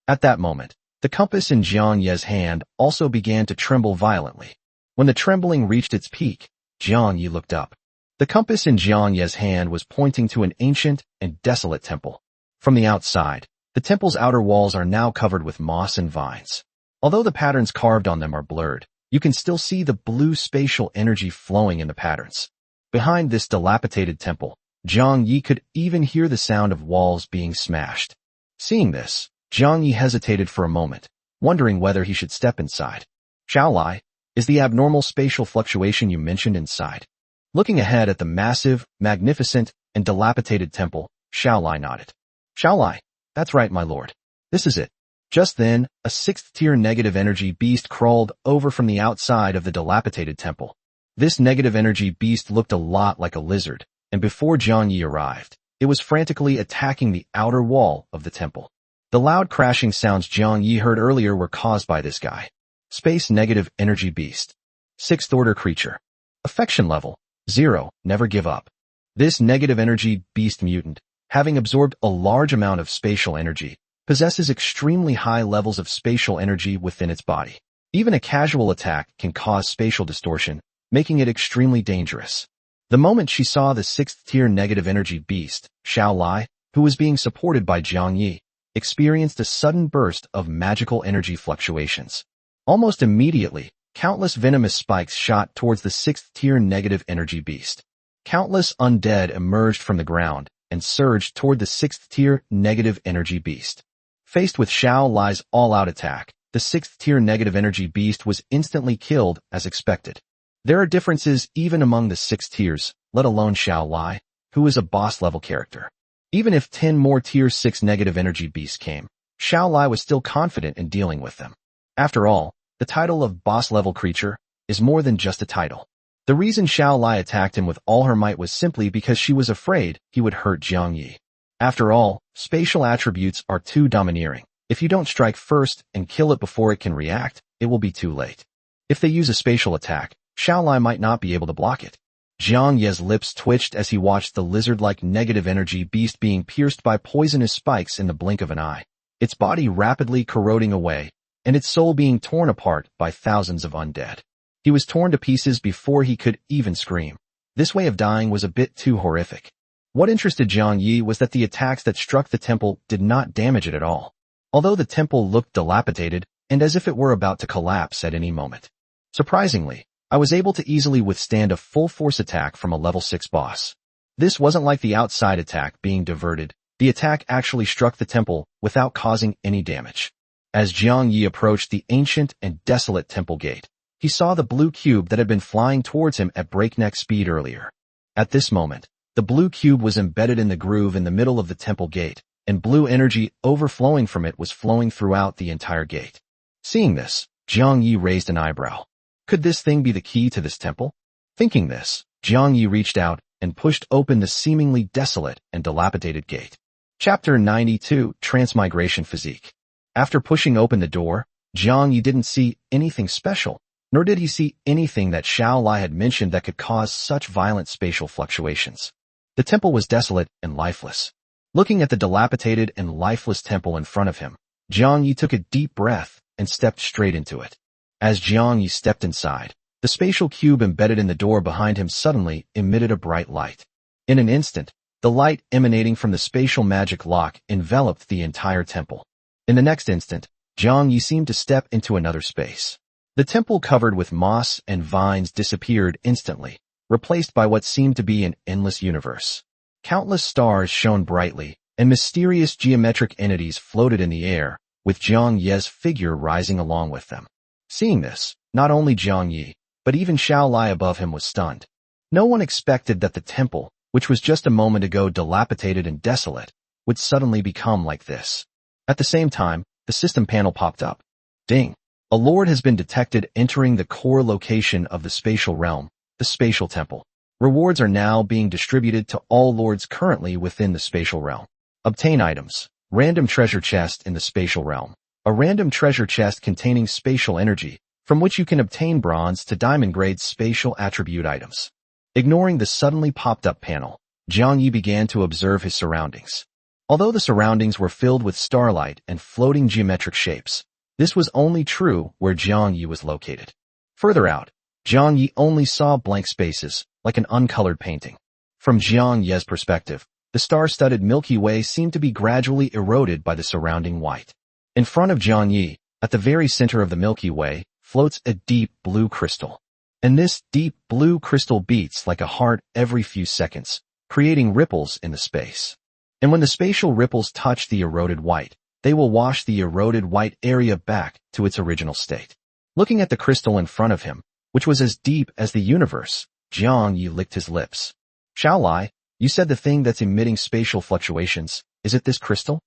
At that moment, the compass in Jiang Yi's hand also began to tremble violently. When the trembling reached its peak, Jiang Yi looked up. The compass in Jiang Yi's hand was pointing to an ancient and desolate temple. From the outside, the temple's outer walls are now covered with moss and vines. Although the patterns carved on them are blurred, you can still see the blue spatial energy flowing in the patterns. Behind this dilapidated temple, Jiang Yi could even hear the sound of walls being smashed. Seeing this, Jiang Yi hesitated for a moment, wondering whether he should step inside. Xiaolai, is the abnormal spatial fluctuation you mentioned inside? Looking ahead at the massive, magnificent, and dilapidated temple, Xiaolai nodded. Xiaolai, that's right, my lord. This is it. Just then, a sixth-tier negative energy beast crawled over from the outside of the dilapidated temple. This negative energy beast looked a lot like a lizard, and before Jiang Yi arrived, It was frantically attacking the outer wall of the temple. The loud crashing sounds Jiang Yi heard earlier were caused by this guy. Space Negative Energy Beast. 6th Order Creature. Affection Level 0, Never Give Up. This negative energy beast mutant, having absorbed a large amount of spatial energy, possesses extremely high levels of spatial energy within its body. Even a casual attack can cause spatial distortion, making it extremely dangerous. The moment she saw the 6th tier negative energy beast, Xiao Lai, who was being supported by Jiang Yi, experienced a sudden burst of magical energy fluctuations. Almost immediately, countless venomous spikes shot towards the 6th tier negative energy beast. Countless undead emerged from the ground and surged toward the 6th tier negative energy beast. Faced with Xiao Lai's all-out attack, the 6th tier negative energy beast was instantly killed as expected. There are differences even among the 6 tiers, let alone Xiao Lai, who is a boss-level character. Even if 10 more tier 6 negative energy beasts came, Xiao Lai was still confident in dealing with them. After all, the title of boss-level creature is more than just a title. The reason Xiao Lai attacked him with all her might was simply because she was afraid he would hurt Jiang Yi. After all, spatial attributes are too domineering. If you don't strike first and kill it before it can react, it will be too late. If they use a spatial attack, Xiao Lai might not be able to block it. Jiang Ye's lips twitched as he watched the lizard-like negative energy beast being pierced by poisonous spikes in the blink of an eye, its body rapidly corroding away, and its soul being torn apart by thousands of undead. He was torn to pieces before he could even scream. This way of dying was a bit too horrific. What interested Jiang Yi was that the attacks that struck the temple did not damage it at all, although the temple looked dilapidated and as if it were about to collapse at any moment. Surprisingly, I was able to easily withstand a full-force attack from a level 6 boss. This wasn't like the outside attack being diverted. The attack actually struck the temple without causing any damage. As Jiang Yi approached the ancient and desolate temple gate, he saw the blue cube that had been flying towards him at breakneck speed earlier. At this moment, the blue cube was embedded in the groove in the middle of the temple gate, and blue energy overflowing from it was flowing throughout the entire gate. Seeing this, Jiang Yi raised an eyebrow. Could this thing be the key to this temple? Thinking this, Jiang Yi reached out and pushed open the seemingly desolate and dilapidated gate. Chapter 92, Transmigration Physique. After pushing open the door, Jiang Yi didn't see anything special, nor did he see anything that Xiao Lai had mentioned that could cause such violent spatial fluctuations. The temple was desolate and lifeless. Looking at the dilapidated and lifeless temple in front of him, Jiang Yi took a deep breath and stepped straight into it. As Jiang Yi stepped inside, the spatial cube embedded in the door behind him suddenly emitted a bright light. In an instant, the light emanating from the spatial magic lock enveloped the entire temple. In the next instant, Jiang Yi seemed to step into another space. The temple covered with moss and vines disappeared instantly, replaced by what seemed to be an endless universe. Countless stars shone brightly, and mysterious geometric entities floated in the air, with Jiang Ye's figure rising along with them. Seeing this, not only Jiang Yi, but even Xiao Lai above him was stunned. No one expected that the temple, which was just a moment ago dilapidated and desolate, would suddenly become like this. At the same time, the system panel popped up. Ding! A lord has been detected entering the core location of the spatial realm, the spatial temple. Rewards are now being distributed to all lords currently within the spatial realm. Obtain items. Random treasure chest in the spatial realm. A random treasure chest containing spatial energy, from which you can obtain bronze to diamond grade spatial attribute items. Ignoring the suddenly popped up panel, Jiang Yi began to observe his surroundings. Although the surroundings were filled with starlight and floating geometric shapes, this was only true where Jiang Yi was located. Further out, Jiang Yi only saw blank spaces, like an uncolored painting. From Jiang Ye's perspective, the star-studded Milky Way seemed to be gradually eroded by the surrounding white. In front of Jiang Yi, at the very center of the Milky Way, floats a deep blue crystal. And this deep blue crystal beats like a heart every few seconds, creating ripples in the space. And when the spatial ripples touch the eroded white, they will wash the eroded white area back to its original state. Looking at the crystal in front of him, which was as deep as the universe, Jiang Yi licked his lips. Xiao Lai, you said the thing that's emitting spatial fluctuations, is it this crystal?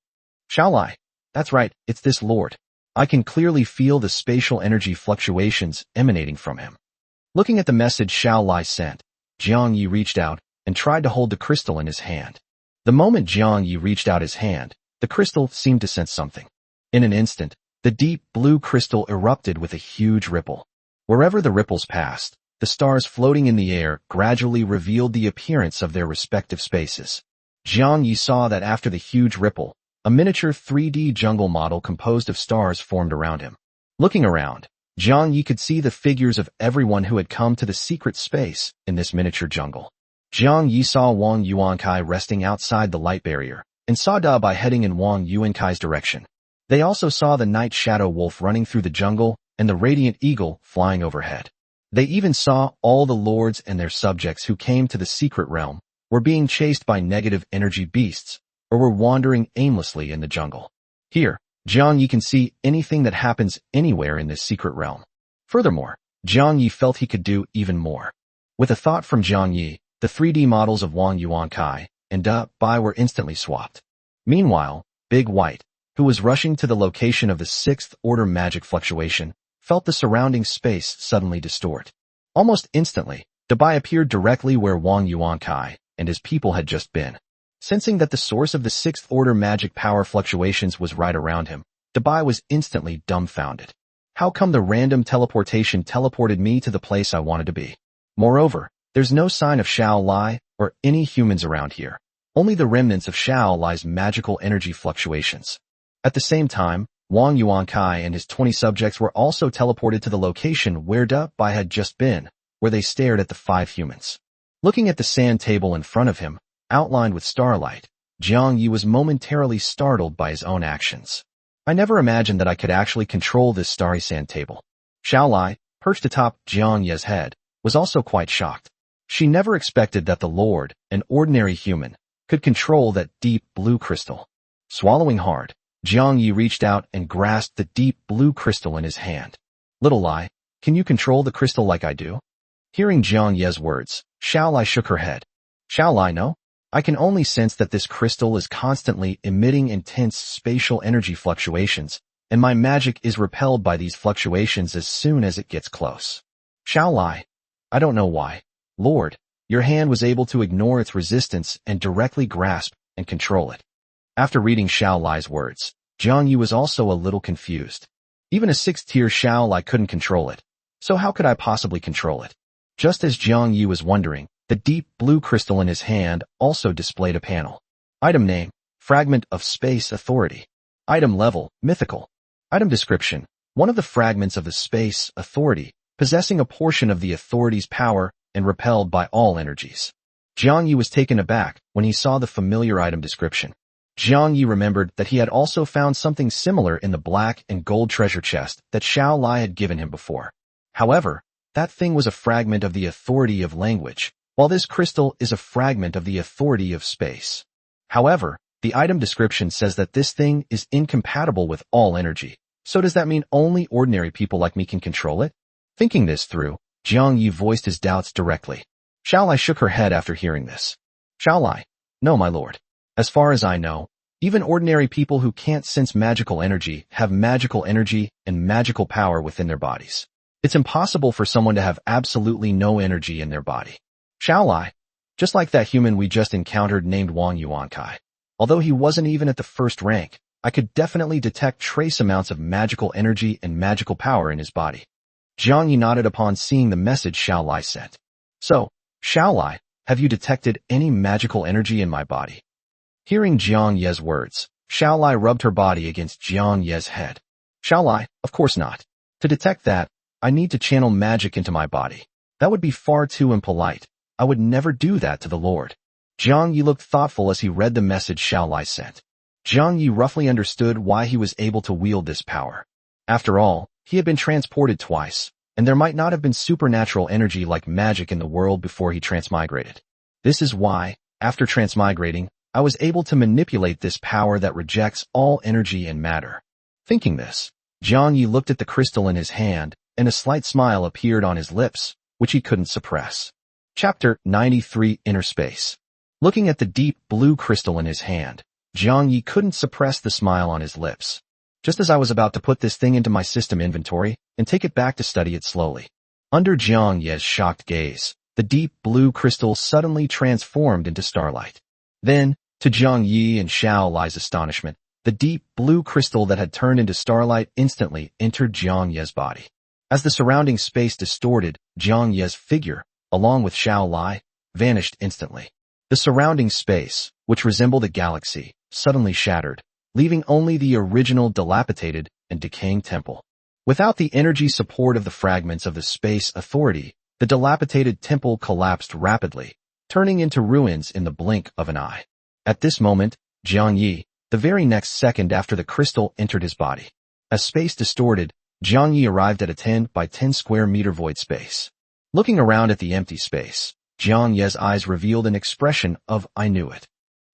Xiao Lai, that's right, it's this lord. I can clearly feel the spatial energy fluctuations emanating from him. Looking at the message Xiao Lai sent, Jiang Yi reached out and tried to hold the crystal in his hand. The moment Jiang Yi reached out his hand, the crystal seemed to sense something. In an instant, the deep blue crystal erupted with a huge ripple. Wherever the ripples passed, the stars floating in the air gradually revealed the appearance of their respective spaces. Jiang Yi saw that after the huge ripple, a miniature 3D jungle model composed of stars formed around him. Looking around, Jiang Yi could see the figures of everyone who had come to the secret space in this miniature jungle. Jiang Yi saw Wang Yuankai resting outside the light barrier, and saw Da Bai heading in Wang Yuankai's direction. They also saw the night shadow wolf running through the jungle and the radiant eagle flying overhead. They even saw all the lords and their subjects who came to the secret realm were being chased by negative energy beasts or were wandering aimlessly in the jungle. Here, Jiang Yi can see anything that happens anywhere in this secret realm. Furthermore, Jiang Yi felt he could do even more. With a thought from Jiang Yi, the 3D models of Wang Yuankai and Da Bai were instantly swapped. Meanwhile, Big White, who was rushing to the location of the sixth order magic fluctuation, felt the surrounding space suddenly distort. Almost instantly, Da Bai appeared directly where Wang Yuankai and his people had just been. Sensing that the source of the sixth order magic power fluctuations was right around him, Da Bai was instantly dumbfounded. How come the random teleportation teleported me to the place I wanted to be? Moreover, there's no sign of Xiao Lai or any humans around here. Only the remnants of Xiao Lai's magical energy fluctuations. At the same time, Wang Yuankai and his 20 subjects were also teleported to the location where Da Bai had just been, where they stared at the 5 humans. Looking at the sand table in front of him, outlined with starlight, Jiang Yi was momentarily startled by his own actions. I never imagined that I could actually control this starry sand table. Xiao Lai, perched atop Jiang Yi's head, was also quite shocked. She never expected that the Lord, an ordinary human, could control that deep blue crystal. Swallowing hard, Jiang Yi reached out and grasped the deep blue crystal in his hand. Little Lai, can you control the crystal like I do? Hearing Jiang Yi's words, Xiao Lai shook her head. Xiao Lai, no? I can only sense that this crystal is constantly emitting intense spatial energy fluctuations, and my magic is repelled by these fluctuations as soon as it gets close. Xiao Lai, I don't know why. Lord, your hand was able to ignore its resistance and directly grasp and control it. After reading Xiao Lai's words, Jiang Yi was also a little confused. Even a 6th-tier Xiao Lai couldn't control it. So how could I possibly control it? Just as Jiang Yi was wondering, the deep blue crystal in his hand also displayed a panel. Item name, Fragment of Space Authority. Item level, Mythical. Item description, one of the fragments of the Space Authority, possessing a portion of the authority's power and repelled by all energies. Jiang Yi was taken aback when he saw the familiar item description. Jiang Yi remembered that he had also found something similar in the black and gold treasure chest that Xiao Lai had given him before. However, that thing was a fragment of the authority of language, while this crystal is a fragment of the authority of space. However, the item description says that this thing is incompatible with all energy. So does that mean only ordinary people like me can control it? Thinking this through, Jiang Yi voiced his doubts directly. Xiao Lai shook her head after hearing this. Xiao Lai, no, my lord. As far as I know, even ordinary people who can't sense magical energy have magical energy and magical power within their bodies. It's impossible for someone to have absolutely no energy in their body. Xiao Lai, just like that human we just encountered named Wang Yuankai. Although he wasn't even at the first rank, I could definitely detect trace amounts of magical energy and magical power in his body. Jiang Yi nodded upon seeing the message Xiao Lai sent. So, Xiao Lai, have you detected any magical energy in my body? Hearing Jiang Yi's words, Xiao Lai rubbed her body against Jiang Yi's head. Xiao Lai, of course not. To detect that, I need to channel magic into my body. That would be far too impolite. I would never do that to the Lord. Jiang Yi looked thoughtful as he read the message Xiao Lai sent. Jiang Yi roughly understood why he was able to wield this power. After all, he had been transported twice, and there might not have been supernatural energy like magic in the world before he transmigrated. This is why, after transmigrating, I was able to manipulate this power that rejects all energy and matter. Thinking this, Jiang Yi looked at the crystal in his hand, and a slight smile appeared on his lips, which he couldn't suppress. Chapter 93 Inner Space. Looking at the deep blue crystal in his hand, Jiang Yi couldn't suppress the smile on his lips. Just as I was about to put this thing into my system inventory and take it back to study it slowly. Under Jiang Yi's shocked gaze, the deep blue crystal suddenly transformed into starlight. Then, To Jiang Yi and Xiao Lai's astonishment, the deep blue crystal that had turned into starlight instantly entered Jiang Ye's body. As the surrounding space distorted, Jiang Ye's figure, along with Xiao Lai, vanished instantly. The surrounding space, which resembled a galaxy, suddenly shattered, leaving only the original dilapidated and decaying temple. Without the energy support of the fragments of the Space Authority, the dilapidated temple collapsed rapidly, turning into ruins in the blink of an eye. At this moment, Jiang Yi, the very next second after the crystal entered his body. As space distorted, Jiang Yi arrived at a 10 by 10 square meter void space. Looking around at the empty space, Jiang Ye's eyes revealed an expression of "I knew it."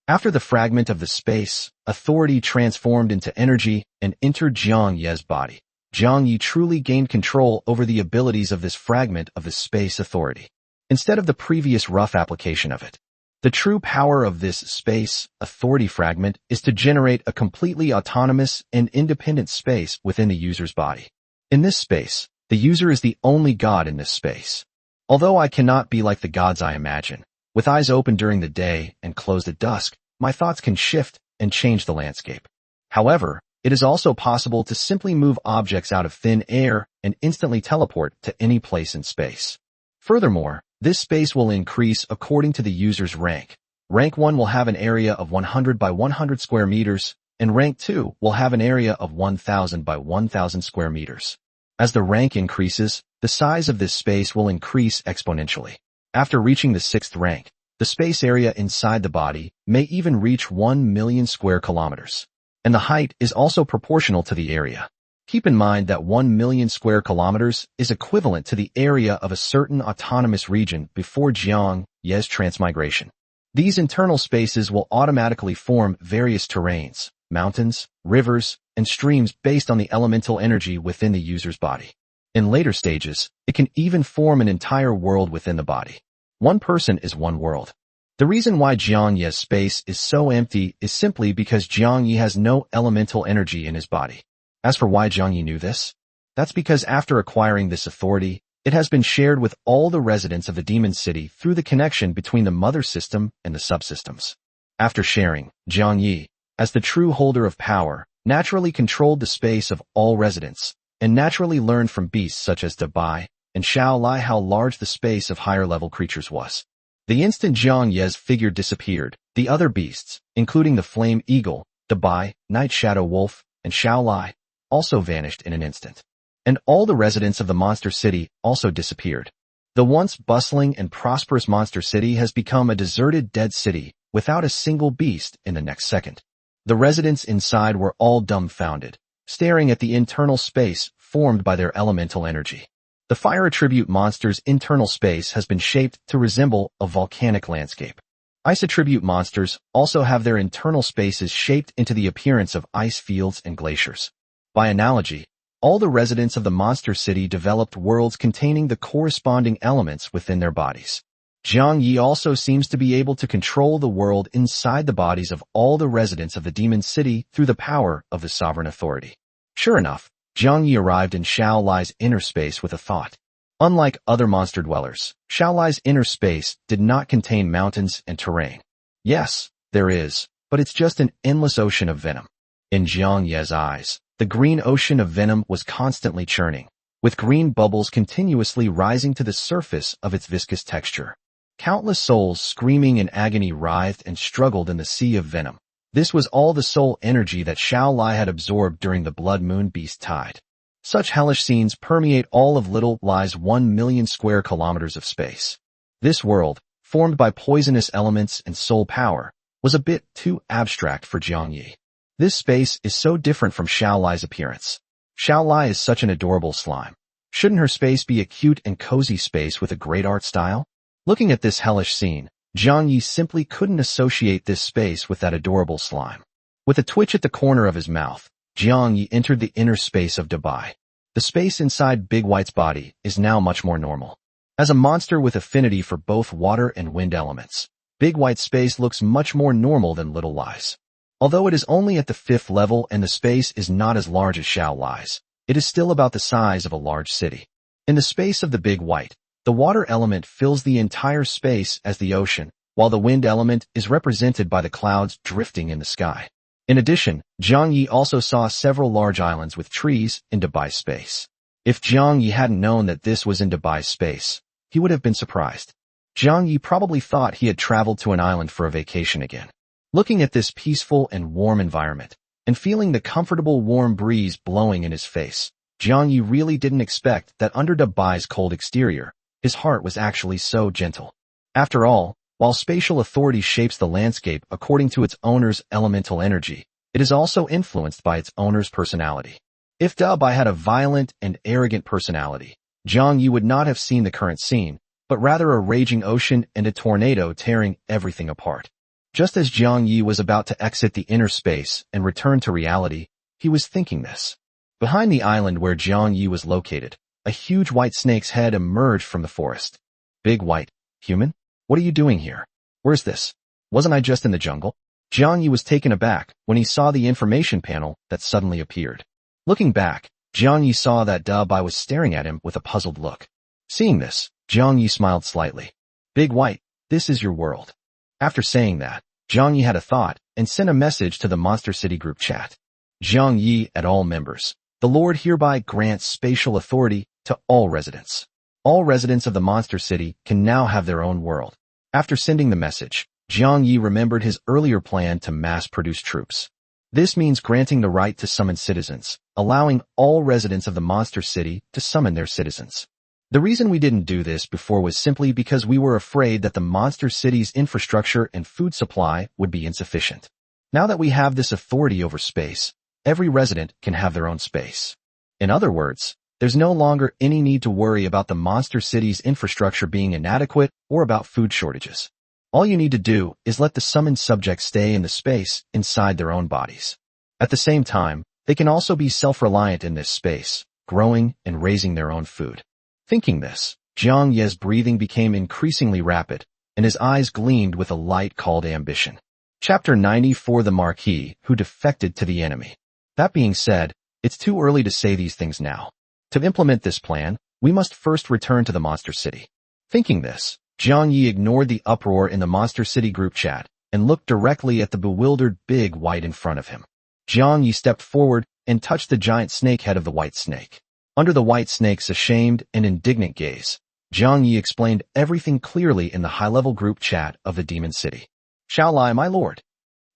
After the fragment of the Space Authority transformed into energy and entered Jiang Ye's body, Jiang Yi truly gained control over the abilities of this fragment of the Space Authority, instead of the previous rough application of it. The true power of this Space Authority fragment is to generate a completely autonomous and independent space within the user's body. In this space, the user is the only god in this space. Although I cannot be like the gods I imagine, with eyes open during the day and closed at dusk, my thoughts can shift and change the landscape. However, it is also possible to simply move objects out of thin air and instantly teleport to any place in space. Furthermore, this space will increase according to the user's rank. Rank 1 will have an area of 100 by 100 square meters, and Rank 2 will have an area of 1000 by 1000 square meters. As the rank increases, the size of this space will increase exponentially. After reaching the 6th rank, the space area inside the body may even reach 1 million square kilometers. And the height is also proportional to the area. Keep in mind that 1 million square kilometers is equivalent to the area of a certain autonomous region before Jiang Ye's transmigration. These internal spaces will automatically form various terrains, mountains, rivers, and streams based on the elemental energy within the user's body. In later stages, it can even form an entire world within the body. One person is one world. The reason why Jiang Ye's space is so empty is simply because Jiang Yi has no elemental energy in his body. As for why Jiang Yi knew this, that's because after acquiring this authority, it has been shared with all the residents of the Demon City through the connection between the mother system and the subsystems. After sharing, Jiang Yi, as the true holder of power, naturally controlled the space of all residents, and naturally learned from beasts such as Dabai and Xiao Lai how large the space of higher-level creatures was. The instant Jiang Ye's figure disappeared, the other beasts, including the Flame Eagle, Dabai, Night Shadow Wolf, and Xiao Lai, also vanished in an instant. And all the residents of the Monster City also disappeared. The once bustling and prosperous Monster City has become a deserted dead city without a single beast in the next second. The residents inside were all dumbfounded, staring at the internal space formed by their elemental energy. The fire attribute monster's internal space has been shaped to resemble a volcanic landscape. Ice attribute monsters also have their internal spaces shaped into the appearance of ice fields and glaciers. By analogy, all the residents of the Monster City developed worlds containing the corresponding elements within their bodies. Jiang Yi also seems to be able to control the world inside the bodies of all the residents of the Demon City through the power of the sovereign authority. Sure enough, Jiang Yi arrived in Xiao Lai's inner space with a thought. Unlike other monster dwellers, Xiao Lai's inner space did not contain mountains and terrain. Yes, there is, but it's just an endless ocean of venom. In Jiang Ye's eyes, the green ocean of venom was constantly churning, with green bubbles continuously rising to the surface of its viscous texture. Countless souls screaming in agony writhed and struggled in the sea of venom. This was all the soul energy that Xiao Lai had absorbed during the Blood Moon Beast Tide. Such hellish scenes permeate all of Little Lai's 1 million square kilometers of space. This world, formed by poisonous elements and soul power, was a bit too abstract for Jiang Yi. This space is so different from Xiao Lai's appearance. Xiao Lai is such an adorable slime. Shouldn't her space be a cute and cozy space with a great art style? Looking at this hellish scene, Jiang Yi simply couldn't associate this space with that adorable slime. With a twitch at the corner of his mouth, Jiang Yi entered the inner space of Dabai. The space inside Big White's body is now much more normal. As a monster with affinity for both water and wind elements, Big White's space looks much more normal than Little Lai's. Although it is only at the 5th level and the space is not as large as Xiao Lai's, it is still about the size of a large city. In the space of the Big White, the water element fills the entire space as the ocean, while the wind element is represented by the clouds drifting in the sky. In addition, Zhang Yi also saw several large islands with trees in Dubai's space. If Zhang Yi hadn't known that this was in Dubai's space, he would have been surprised. Zhang Yi probably thought he had traveled to an island for a vacation again. Looking at this peaceful and warm environment, and feeling the comfortable warm breeze blowing in his face, Zhang Yi really didn't expect that under Dubai's cold exterior, his heart was actually so gentle. After all, while spatial authority shapes the landscape according to its owner's elemental energy, it is also influenced by its owner's personality. If Dubai had a violent and arrogant personality, Zhang Yi would not have seen the current scene, but rather a raging ocean and a tornado tearing everything apart. Just as Zhang Yi was about to exit the inner space and return to reality, he was thinking this. Behind the island where Zhang Yi was located, a huge white snake's head emerged from the forest. Big white, human? What are you doing here? Where's this? Wasn't I just in the jungle? Zhang Yi was taken aback when he saw the information panel that suddenly appeared. Looking back, Zhang Yi saw that Dubai was staring at him with a puzzled look. Seeing this, Zhang Yi smiled slightly. Big white, this is your world. After saying that, Zhang Yi had a thought and sent a message to the Monster City group chat. Zhang Yi at all members. The Lord hereby grants spatial authority to all residents. All residents of the Monster City can now have their own world. After sending the message, Zhang Yi remembered his earlier plan to mass-produce troops. This means granting the right to summon citizens, allowing all residents of the Monster City to summon their citizens. The reason we didn't do this before was simply because we were afraid that the Monster City's infrastructure and food supply would be insufficient. Now that we have this authority over space, every resident can have their own space. In other words, there's no longer any need to worry about the Monster City's infrastructure being inadequate or about food shortages. All you need to do is let the summoned subjects stay in the space inside their own bodies. At the same time, they can also be self-reliant in this space, growing and raising their own food. Thinking this, Zhang Yi's breathing became increasingly rapid, and his eyes gleamed with a light called ambition. Chapter 94: The Marquis Who Defected to the Enemy. That being said, it's too early to say these things now. To implement this plan, we must first return to the Monster City. Thinking this, Zhang Yi ignored the uproar in the Monster City group chat and looked directly at the bewildered big white in front of him. Zhang Yi stepped forward and touched the giant snake head of the white snake. Under the white snake's ashamed and indignant gaze, Zhang Yi explained everything clearly in the high-level group chat of the Demon City. Shall I, my lord?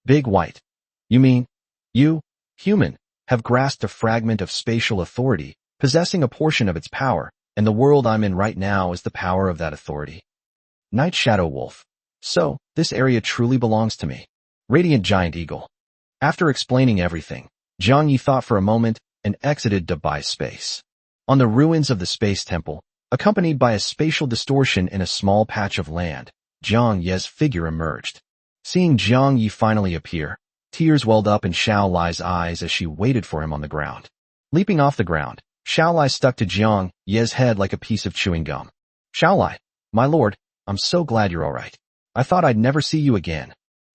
Big white. You mean, you, human, have grasped a fragment of spatial authority, possessing a portion of its power, and the world I'm in right now is the power of that authority. Night Shadow Wolf. So, this area truly belongs to me. Radiant Giant Eagle. After explaining everything, Zhang Yi thought for a moment and exited Dubai's space. On the ruins of the Space Temple, accompanied by a spatial distortion in a small patch of land, Zhang Yi's figure emerged. Seeing Zhang Yi finally appear, tears welled up in Xiao Lai's eyes as she waited for him on the ground. Leaping off the ground, Xiao Lai stuck to Zhang Yi's head like a piece of chewing gum. Xiao Lai, my lord, I'm so glad you're all right. I thought I'd never see you again.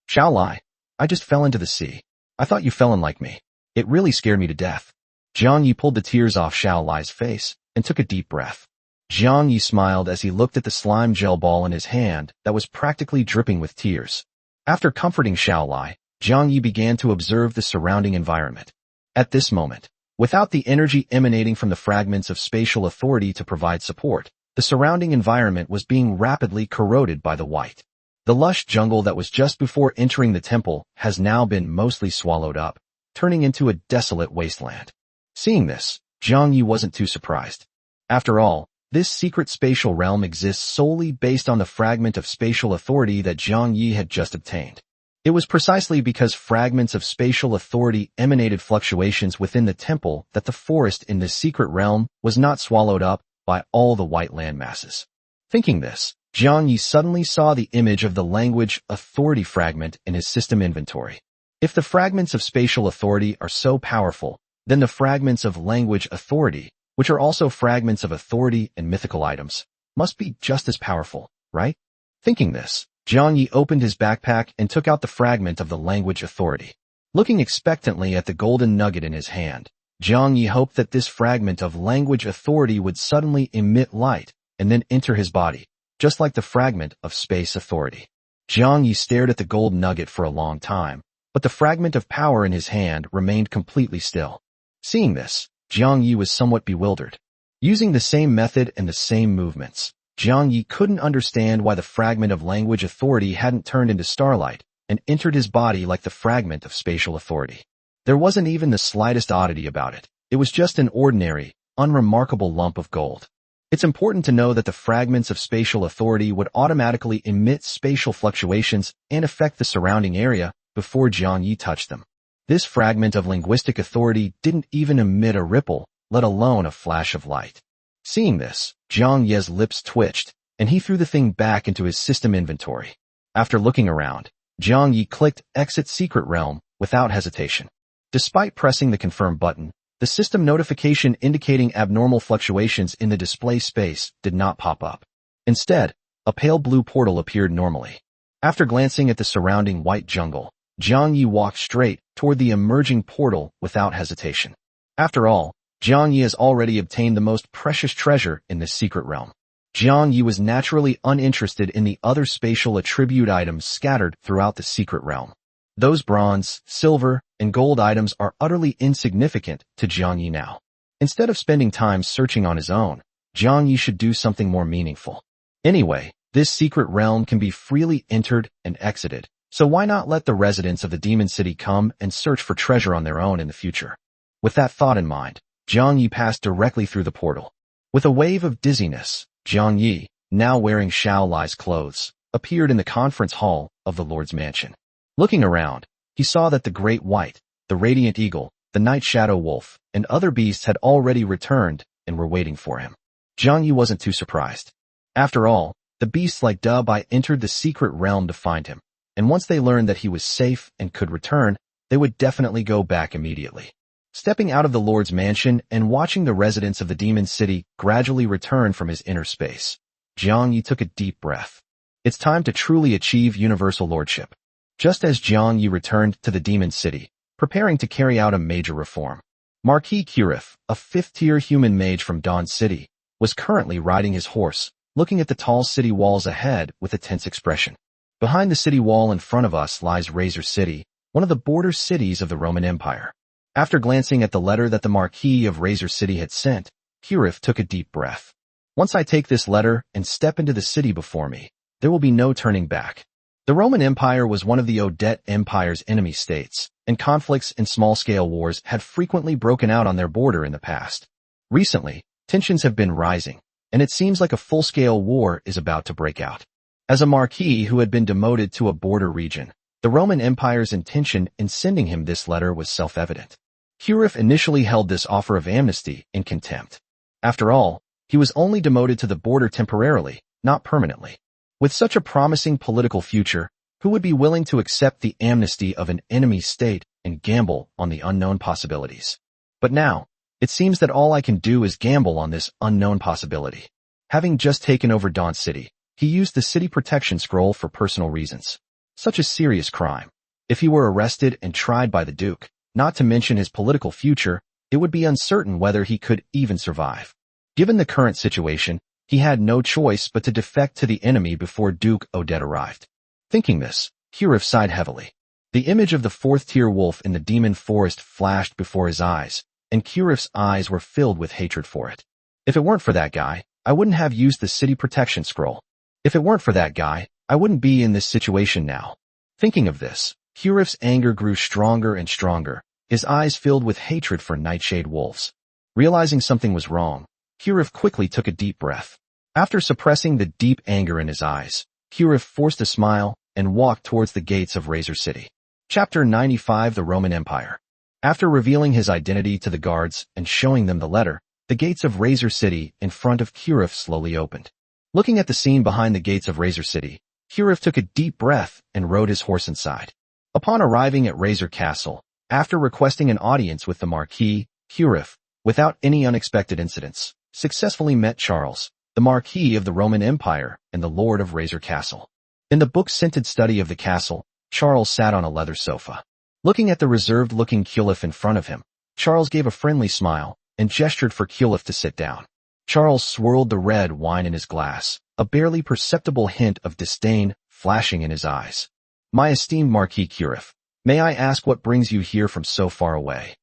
Xiao Lai, I just fell into the sea. I thought you fell in like me. It really scared me to death. Zhang Yi pulled the tears off Xiao Lai's face and took a deep breath. Zhang Yi smiled as he looked at the slime gel ball in his hand that was practically dripping with tears. After comforting Xiao Lai, Zhang Yi began to observe the surrounding environment. At this moment, without the energy emanating from the fragments of spatial authority to provide support, the surrounding environment was being rapidly corroded by the white. The lush jungle that was just before entering the temple has now been mostly swallowed up, turning into a desolate wasteland. Seeing this, Zhang Yi wasn't too surprised. After all, this secret spatial realm exists solely based on the fragment of spatial authority that Zhang Yi had just obtained. It was precisely because fragments of spatial authority emanated fluctuations within the temple that the forest in this secret realm was not swallowed up by all the white land masses. Thinking this, Zhang Yi suddenly saw the image of the language authority fragment in his system inventory. If the fragments of spatial authority are so powerful, then the fragments of language authority, which are also fragments of authority and mythical items, must be just as powerful, right? Thinking this, Zhang Yi opened his backpack and took out the fragment of the language authority. Looking expectantly at the golden nugget in his hand, Zhang Yi hoped that this fragment of language authority would suddenly emit light and then enter his body, just like the fragment of space authority. Jiang Yi stared at the gold nugget for a long time, but the fragment of power in his hand remained completely still. Seeing this, Jiang Yi was somewhat bewildered. Using the same method and the same movements, Jiang Yi couldn't understand why the fragment of language authority hadn't turned into starlight and entered his body like the fragment of spatial authority. There wasn't even the slightest oddity about it. It was just an ordinary, unremarkable lump of gold. It's important to know that the fragments of spatial authority would automatically emit spatial fluctuations and affect the surrounding area before Jiang Yi touched them. This fragment of linguistic authority didn't even emit a ripple, let alone a flash of light. Seeing this, Jiang Yi's lips twitched, and he threw the thing back into his system inventory. After looking around, Jiang Yi clicked Exit Secret Realm without hesitation. Despite pressing the confirm button, the system notification indicating abnormal fluctuations in the display space did not pop up. Instead, a pale blue portal appeared normally. After glancing at the surrounding white jungle, Jiang Yi walked straight toward the emerging portal without hesitation. After all, Jiang Yi has already obtained the most precious treasure in this secret realm. Jiang Yi was naturally uninterested in the other spatial attribute items scattered throughout the secret realm. Those bronze, silver, and gold items are utterly insignificant to Jiang Yi now. Instead of spending time searching on his own, Jiang Yi should do something more meaningful. Anyway, this secret realm can be freely entered and exited, so why not let the residents of the Demon City come and search for treasure on their own in the future? With that thought in mind, Jiang Yi passed directly through the portal. With a wave of dizziness, Jiang Yi, now wearing Xiao Lai's clothes, appeared in the conference hall of the Lord's mansion. Looking around, he saw that the Great White, the Radiant Eagle, the Night Shadow Wolf, and other beasts had already returned and were waiting for him. Jiang Yi wasn't too surprised. After all, the beasts like Bai entered the secret realm to find him, and once they learned that he was safe and could return, they would definitely go back immediately. Stepping out of the Lord's mansion and watching the residents of the Demon City gradually return from his inner space, Jiang Yi took a deep breath. It's time to truly achieve universal lordship. Just as Jiang Yi returned to the Demon City, preparing to carry out a major reform, Marquis Curif, a fifth-tier human mage from Dawn City, was currently riding his horse, looking at the tall city walls ahead with a tense expression. Behind the city wall in front of us lies Razor City, one of the border cities of the Roman Empire. After glancing at the letter that the Marquis of Razor City had sent, Curif took a deep breath. Once I take this letter and step into the city before me, there will be no turning back. The Roman Empire was one of the Odette Empire's enemy states, and conflicts and small-scale wars had frequently broken out on their border in the past. Recently, tensions have been rising, and it seems like a full-scale war is about to break out. As a marquis who had been demoted to a border region, the Roman Empire's intention in sending him this letter was self-evident. Curif initially held this offer of amnesty in contempt. After all, he was only demoted to the border temporarily, not permanently. With such a promising political future, who would be willing to accept the amnesty of an enemy state and gamble on the unknown possibilities? But now, it seems that all I can do is gamble on this unknown possibility. Having just taken over Dawn City, he used the city protection scroll for personal reasons. Such a serious crime. If he were arrested and tried by the Duke, not to mention his political future, it would be uncertain whether he could even survive. Given the current situation, he had no choice but to defect to the enemy before Duke Odette arrived. Thinking this, Curif sighed heavily. The image of the fourth-tier wolf in the demon forest flashed before his eyes, and Curif's eyes were filled with hatred for it. If it weren't for that guy, I wouldn't have used the city protection scroll. If it weren't for that guy, I wouldn't be in this situation now. Thinking of this, Curif's anger grew stronger and stronger, his eyes filled with hatred for Nightshade wolves. Realizing something was wrong, Curif quickly took a deep breath. After suppressing the deep anger in his eyes, Curif forced a smile and walked towards the gates of Razor City. Chapter 95: The Roman Empire. After revealing his identity to the guards and showing them the letter, the gates of Razor City in front of Curif slowly opened. Looking at the scene behind the gates of Razor City, Curif took a deep breath and rode his horse inside. Upon arriving at Razor Castle, after requesting an audience with the Marquis, Curif, without any unexpected incidents, successfully met Charles, the Marquis of the Roman Empire and the Lord of Razor Castle. In the book-scented study of the castle, Charles sat on a leather sofa. Looking at the reserved-looking Curif in front of him, Charles gave a friendly smile and gestured for Curif to sit down. Charles swirled the red wine in his glass, a barely perceptible hint of disdain flashing in his eyes. My esteemed Marquis Curif, may I ask what brings you here from so far away?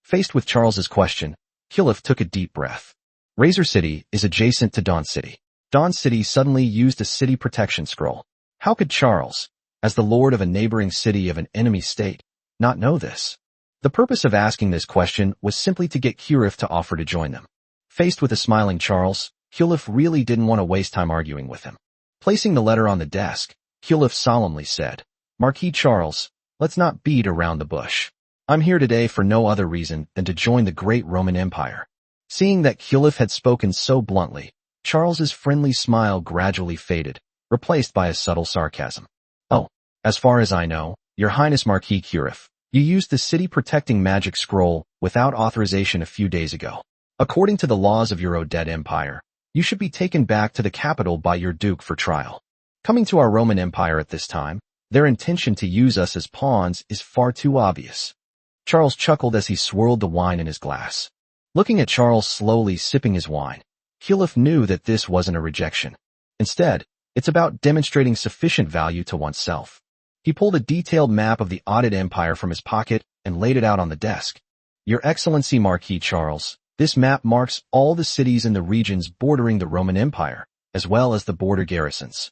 Faced with Charles's question, Curif took a deep breath. Razor City is adjacent to Dawn City. Dawn City suddenly used a city protection scroll. How could Charles, as the lord of a neighboring city of an enemy state, not know this? The purpose of asking this question was simply to get Curif to offer to join them. Faced with a smiling Charles, Curif really didn't want to waste time arguing with him. Placing the letter on the desk, Curif solemnly said, Marquis Charles, let's not beat around the bush. I'm here today for no other reason than to join the great Roman Empire. Seeing that Curif had spoken so bluntly, Charles's friendly smile gradually faded, replaced by a subtle sarcasm. Oh, as far as I know, Your Highness Marquis Curif, you used the city-protecting magic scroll without authorization a few days ago. According to the laws of your Odette Empire, you should be taken back to the capital by your duke for trial. Coming to our Roman Empire at this time, their intention to use us as pawns is far too obvious. Charles chuckled as he swirled the wine in his glass. Looking at Charles slowly sipping his wine, Curif knew that this wasn't a rejection. Instead, it's about demonstrating sufficient value to oneself. He pulled a detailed map of the Odette Empire from his pocket and laid it out on the desk. Your Excellency Marquis Charles, this map marks all the cities in the regions bordering the Roman Empire, as well as the border garrisons.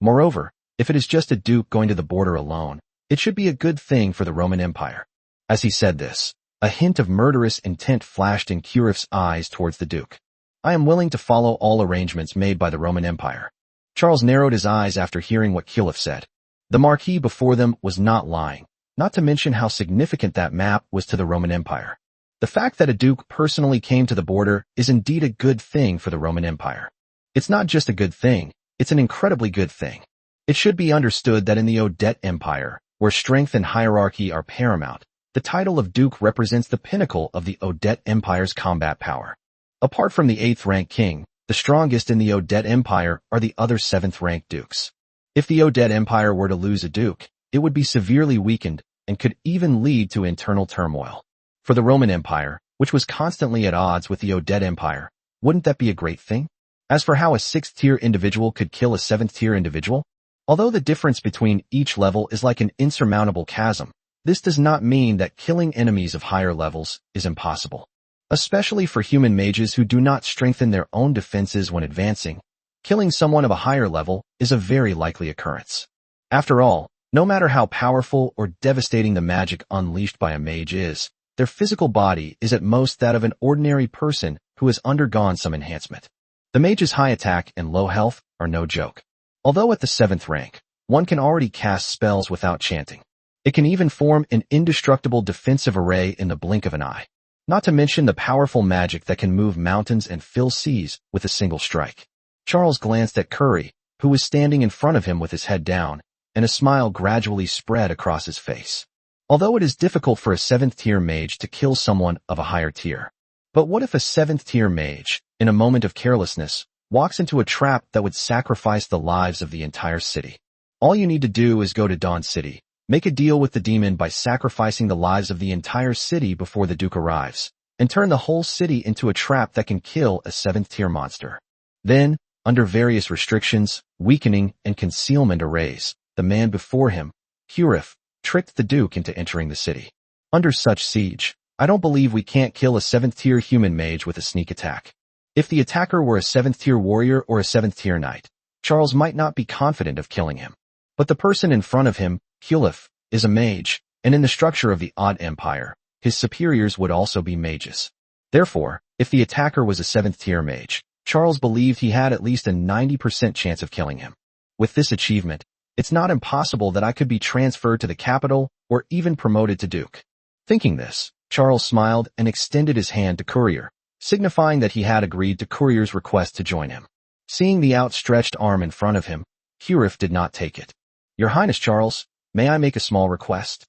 Moreover, if it is just a duke going to the border alone, it should be a good thing for the Roman Empire. As he said this, a hint of murderous intent flashed in Curif's eyes towards the duke. I am willing to follow all arrangements made by the Roman Empire. Charles narrowed his eyes after hearing what Curif said. The Marquis before them was not lying, not to mention how significant that map was to the Roman Empire. The fact that a duke personally came to the border is indeed a good thing for the Roman Empire. It's not just a good thing, it's an incredibly good thing. It should be understood that in the Odette Empire, where strength and hierarchy are paramount, the title of duke represents the pinnacle of the Odette Empire's combat power. Apart from the 8th-rank king, the strongest in the Odette Empire are the other 7th-rank dukes. If the Odette Empire were to lose a duke, it would be severely weakened and could even lead to internal turmoil. For the Roman Empire, which was constantly at odds with the Odette Empire, wouldn't that be a great thing? As for how a 6th-tier individual could kill a 7th-tier individual, although the difference between each level is like an insurmountable chasm, this does not mean that killing enemies of higher levels is impossible. Especially for human mages who do not strengthen their own defenses when advancing, killing someone of a higher level is a very likely occurrence. After all, no matter how powerful or devastating the magic unleashed by a mage is, their physical body is at most that of an ordinary person who has undergone some enhancement. The mage's high attack and low health are no joke. Although at the 7th rank, one can already cast spells without chanting. It can even form an indestructible defensive array in the blink of an eye. Not to mention the powerful magic that can move mountains and fill seas with a single strike. Charles glanced at Curry, who was standing in front of him with his head down, and a smile gradually spread across his face. Although it is difficult for a 7th-tier mage to kill someone of a higher tier. But what if a 7th-tier mage, in a moment of carelessness, walks into a trap that would sacrifice the lives of the entire city? All you need to do is go to Dawn City, make a deal with the demon by sacrificing the lives of the entire city before the Duke arrives, and turn the whole city into a trap that can kill a 7th-tier monster. Then, under various restrictions, weakening, and concealment arrays, the man before him, Curif, tricked the Duke into entering the city. Under such siege, I don't believe we can't kill a 7th-tier human mage with a sneak attack. If the attacker were a 7th-tier warrior or a 7th-tier knight, Charles might not be confident of killing him. But the person in front of him, Curif, is a mage, and in the structure of the Odd Empire, his superiors would also be mages. Therefore, if the attacker was a 7th-tier mage, Charles believed he had at least a 90% chance of killing him. With this achievement, it's not impossible that I could be transferred to the capital or even promoted to duke. Thinking this, Charles smiled and extended his hand to Courier, signifying that he had agreed to Courier's request to join him. Seeing the outstretched arm in front of him, Curif did not take it. Your Highness Charles, may I make a small request?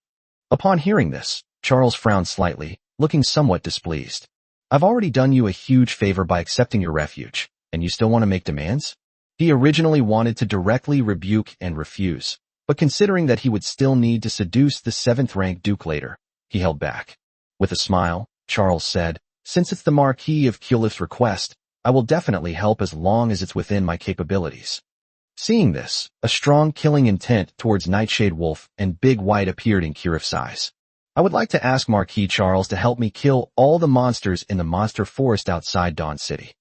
Upon hearing this, Charles frowned slightly, looking somewhat displeased. I've already done you a huge favor by accepting your refuge, and you still want to make demands? He originally wanted to directly rebuke and refuse, but considering that he would still need to seduce the 7th-rank Duke later, he held back. With a smile, Charles said, since it's the Marquis of Curif's request, I will definitely help as long as it's within my capabilities. Seeing this, a strong killing intent towards Nightshade Wolf and Big White appeared in Kirif's eyes. I would like to ask Marquis Charles to help me kill all the monsters in the monster forest outside Dawn City.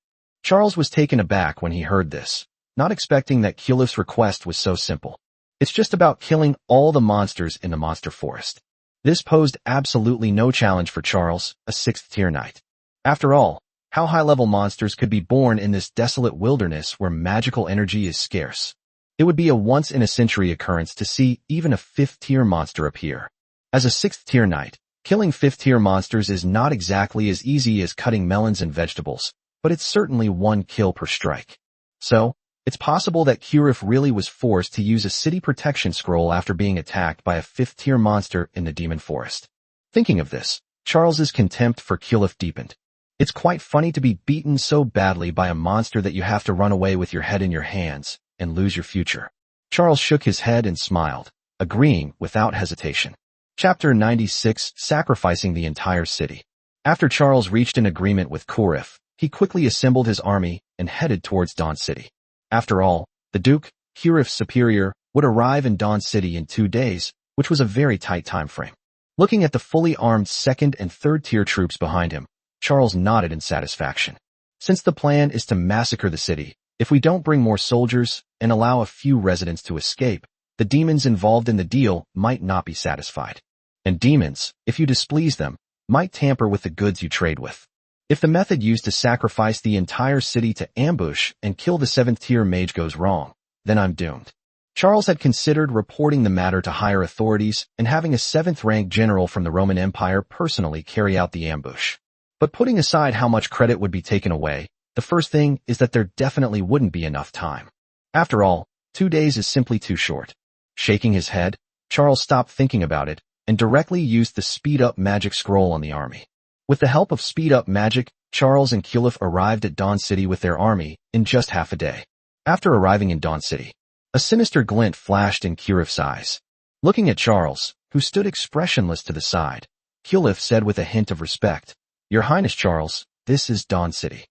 Charles was taken aback when he heard this, not expecting that Kirif's request was so simple. It's just about killing all the monsters in the monster forest. This posed absolutely no challenge for Charles, a 6th-tier knight. After all, how high-level monsters could be born in this desolate wilderness where magical energy is scarce? It would be a once-in-a-century occurrence to see even a 5th-tier monster appear. As a 6th-tier knight, killing 5th-tier monsters is not exactly as easy as cutting melons and vegetables, but it's certainly one kill per strike. So, it's possible that Kirif really was forced to use a city protection scroll after being attacked by a 5th-tier monster in the demon forest. Thinking of this, Charles's contempt for Kirif deepened. It's quite funny to be beaten so badly by a monster that you have to run away with your head in your hands and lose your future. Charles shook his head and smiled, agreeing without hesitation. Chapter 96, Sacrificing the Entire City. After Charles reached an agreement with Kirif, he quickly assembled his army and headed towards Dawn City. After all, the Duke, Kirif's superior, would arrive in Dawn City in 2 days, which was a very tight time frame. Looking at the fully armed 2nd and 3rd-tier troops behind him, Charles nodded in satisfaction. Since the plan is to massacre the city, if we don't bring more soldiers and allow a few residents to escape, the demons involved in the deal might not be satisfied. And demons, if you displease them, might tamper with the goods you trade with. If the method used to sacrifice the entire city to ambush and kill the 7th-tier mage goes wrong, then I'm doomed. Charles had considered reporting the matter to higher authorities and having a 7th-ranked general from the Roman Empire personally carry out the ambush. But putting aside how much credit would be taken away, the first thing is that there definitely wouldn't be enough time. After all, 2 days is simply too short. Shaking his head, Charles stopped thinking about it and directly used the speed-up magic scroll on the army. With the help of speed-up magic, Charles and Kirif arrived at Dawn City with their army in just half a day. After arriving in Dawn City, a sinister glint flashed in Kirif's eyes. Looking at Charles, who stood expressionless to the side, Kirif said with a hint of respect, "Your Highness Charles, this is Dawn City.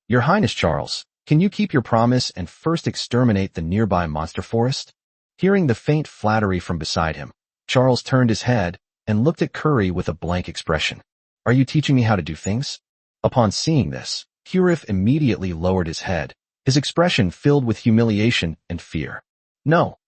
Your Highness Charles, can you keep your promise and first exterminate the nearby monster forest?" Hearing the faint flattery from beside him, Charles turned his head and looked at Curry with a blank expression. "Are you teaching me how to do things?" Upon seeing this, Kirif immediately lowered his head, his expression filled with humiliation and fear. No,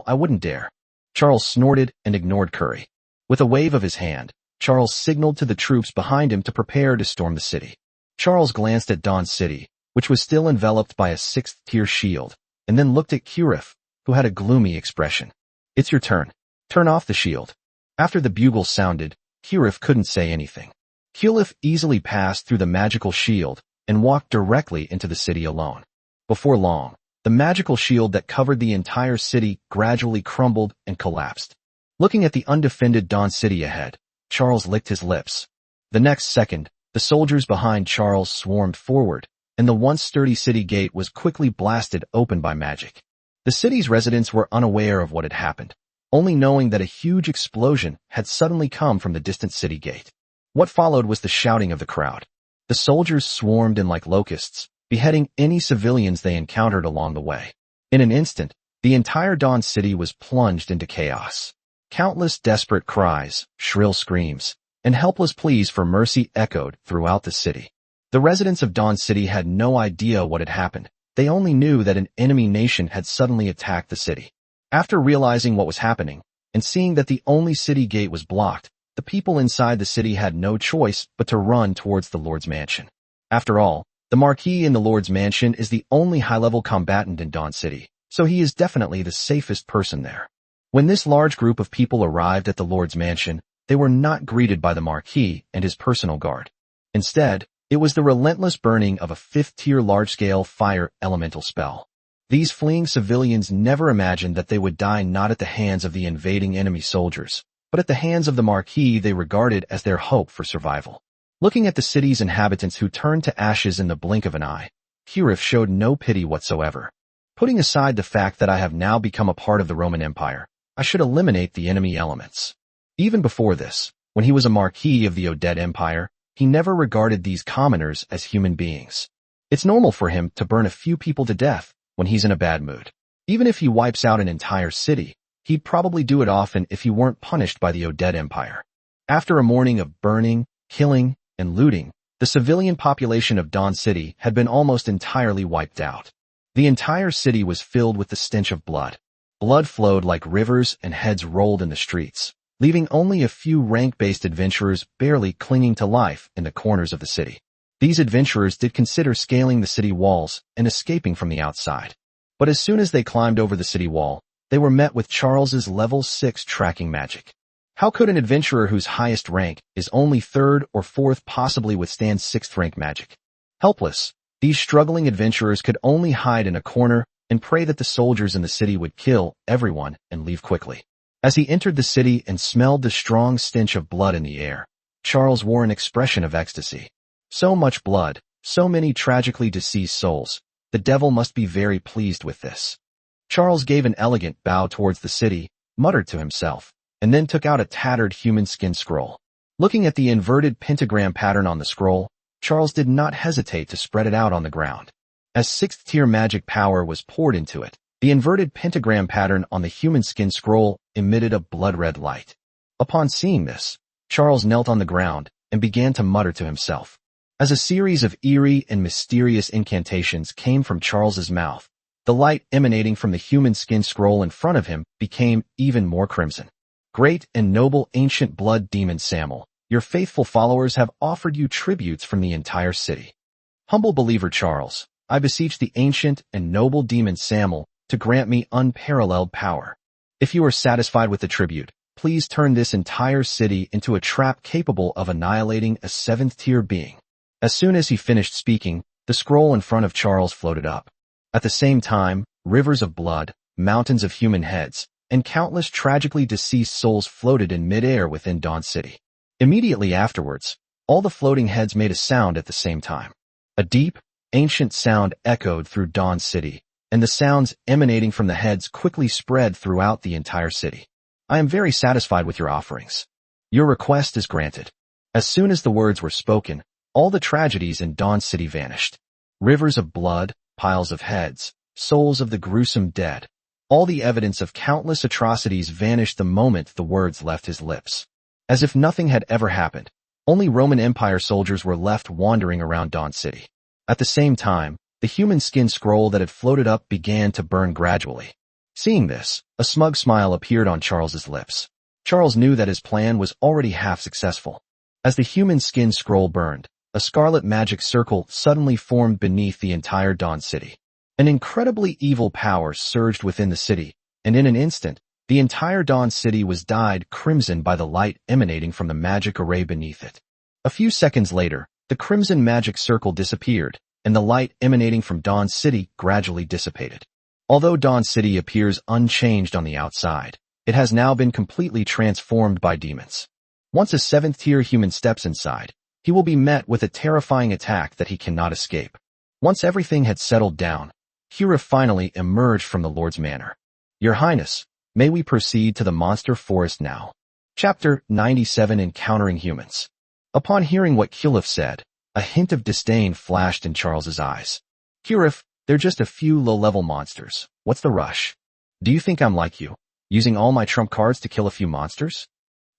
I wouldn't dare." Charles snorted and ignored Curry. With a wave of his hand, Charles signaled to the troops behind him to prepare to storm the city. Charles glanced at Dawn City, which was still enveloped by a 6th-tier shield, and then looked at Kirif, who had a gloomy expression. "It's your turn. Turn off the shield." After the bugle sounded, Kirif couldn't say anything. Kirif easily passed through the magical shield and walked directly into the city alone. Before long, the magical shield that covered the entire city gradually crumbled and collapsed. Looking at the undefended Dawn City ahead, Charles licked his lips. The next second, the soldiers behind Charles swarmed forward, and the once sturdy city gate was quickly blasted open by magic. The city's residents were unaware of what had happened, only knowing that a huge explosion had suddenly come from the distant city gate. What followed was the shouting of the crowd. The soldiers swarmed in like locusts, beheading any civilians they encountered along the way. In an instant, the entire Dawn City was plunged into chaos. Countless desperate cries, shrill screams, and helpless pleas for mercy echoed throughout the city. The residents of Dawn City had no idea what had happened. They only knew that an enemy nation had suddenly attacked the city. After realizing what was happening, and seeing that the only city gate was blocked, the people inside the city had no choice but to run towards the Lord's Mansion. After all, the Marquis in the Lord's Mansion is the only high-level combatant in Dawn City, so he is definitely the safest person there. When this large group of people arrived at the Lord's Mansion, they were not greeted by the Marquis and his personal guard. Instead, it was the relentless burning of a 5th-tier large-scale fire elemental spell. These fleeing civilians never imagined that they would die not at the hands of the invading enemy soldiers, but at the hands of the Marquis they regarded as their hope for survival. Looking at the city's inhabitants who turned to ashes in the blink of an eye, Kirif showed no pity whatsoever. Putting aside the fact that I have now become a part of the Roman Empire, I should eliminate the enemy elements. Even before this, when he was a Marquis of the Odette Empire, he never regarded these commoners as human beings. It's normal for him to burn a few people to death when he's in a bad mood. Even if he wipes out an entire city, he'd probably do it often if he weren't punished by the Odette Empire. After a morning of burning, killing, and looting, the civilian population of Dawn City had been almost entirely wiped out. The entire city was filled with the stench of blood. Blood flowed like rivers and heads rolled in the streets, leaving only a few rank-based adventurers barely clinging to life in the corners of the city. These adventurers did consider scaling the city walls and escaping from the outside. But as soon as they climbed over the city wall, they were met with Charles's level 6 tracking magic. How could an adventurer whose highest rank is only 3rd or 4th possibly withstand 6th rank magic? Helpless, these struggling adventurers could only hide in a corner and pray that the soldiers in the city would kill everyone and leave quickly. As he entered the city and smelled the strong stench of blood in the air, Charles wore an expression of ecstasy. So much blood, so many tragically deceased souls. The devil must be very pleased with this. Charles gave an elegant bow towards the city, muttered to himself, and then took out a tattered human skin scroll. Looking at the inverted pentagram pattern on the scroll, Charles did not hesitate to spread it out on the ground. As 6th-tier magic power was poured into it, the inverted pentagram pattern on the human skin scroll emitted a blood-red light. Upon seeing this, Charles knelt on the ground and began to mutter to himself. As a series of eerie and mysterious incantations came from Charles's mouth, the light emanating from the human skin scroll in front of him became even more crimson. Great and noble ancient blood demon Samuel, your faithful followers have offered you tributes from the entire city. Humble believer Charles, I beseech the ancient and noble demon Samuel to grant me unparalleled power. If you are satisfied with the tribute, please turn this entire city into a trap capable of annihilating a 7th-tier being. As soon as he finished speaking, the scroll in front of Charles floated up. At the same time, rivers of blood, mountains of human heads, and countless tragically deceased souls floated in midair within Dawn City. Immediately afterwards, all the floating heads made a sound at the same time. A deep, ancient sound echoed through Dawn City, and the sounds emanating from the heads quickly spread throughout the entire city. I am very satisfied with your offerings. Your request is granted. As soon as the words were spoken, all the tragedies in Dawn City vanished. Rivers of blood, piles of heads, souls of the gruesome dead. All the evidence of countless atrocities vanished the moment the words left his lips. As if nothing had ever happened, only Roman Empire soldiers were left wandering around Dawn City. At the same time, the human skin scroll that had floated up began to burn gradually. Seeing this, a smug smile appeared on Charles's lips. Charles knew that his plan was already half successful. As the human skin scroll burned, a scarlet magic circle suddenly formed beneath the entire Dawn City. An incredibly evil power surged within the city, and in an instant, the entire Dawn City was dyed crimson by the light emanating from the magic array beneath it. A few seconds later, the crimson magic circle disappeared, and the light emanating from Dawn City gradually dissipated. Although Dawn City appears unchanged on the outside, it has now been completely transformed by demons. Once a 7th-tier human steps inside, he will be met with a terrifying attack that he cannot escape. Once everything had settled down, Hura finally emerged from the Lord's manor. Your Highness, may we proceed to the monster forest now? Chapter 97 Encountering Humans. Upon hearing what Kulif said, a hint of disdain flashed in Charles's eyes. Kurif, they're just a few low-level monsters. What's the rush? Do you think I'm like you, using all my trump cards to kill a few monsters?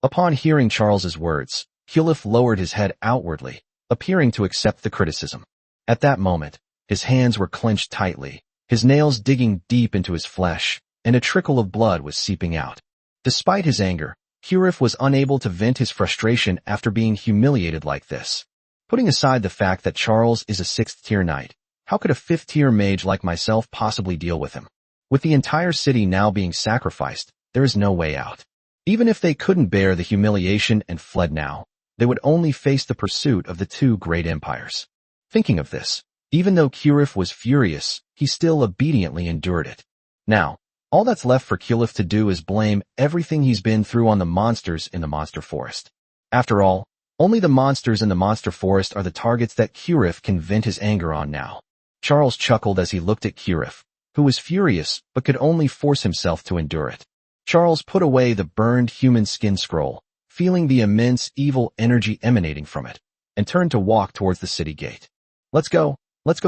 Upon hearing Charles's words, Kulif lowered his head outwardly, appearing to accept the criticism. At that moment, his hands were clenched tightly, his nails digging deep into his flesh, and a trickle of blood was seeping out. Despite his anger, Kurif was unable to vent his frustration after being humiliated like this. Putting aside the fact that Charles is a 6th-tier knight, how could a 5th-tier mage like myself possibly deal with him? With the entire city now being sacrificed, there is no way out. Even if they couldn't bear the humiliation and fled now, they would only face the pursuit of the 2 great empires. Thinking of this, even though Kurif was furious, he still obediently endured it. Now, all that's left for Kulif to do is blame everything he's been through on the monsters in the monster forest. After all, only the monsters in the monster forest are the targets that Kurif can vent his anger on now. Charles chuckled as he looked at Kurif, who was furious but could only force himself to endure it. Charles put away the burned human skin scroll, feeling the immense evil energy emanating from it, and turned to walk towards the city gate. Let's go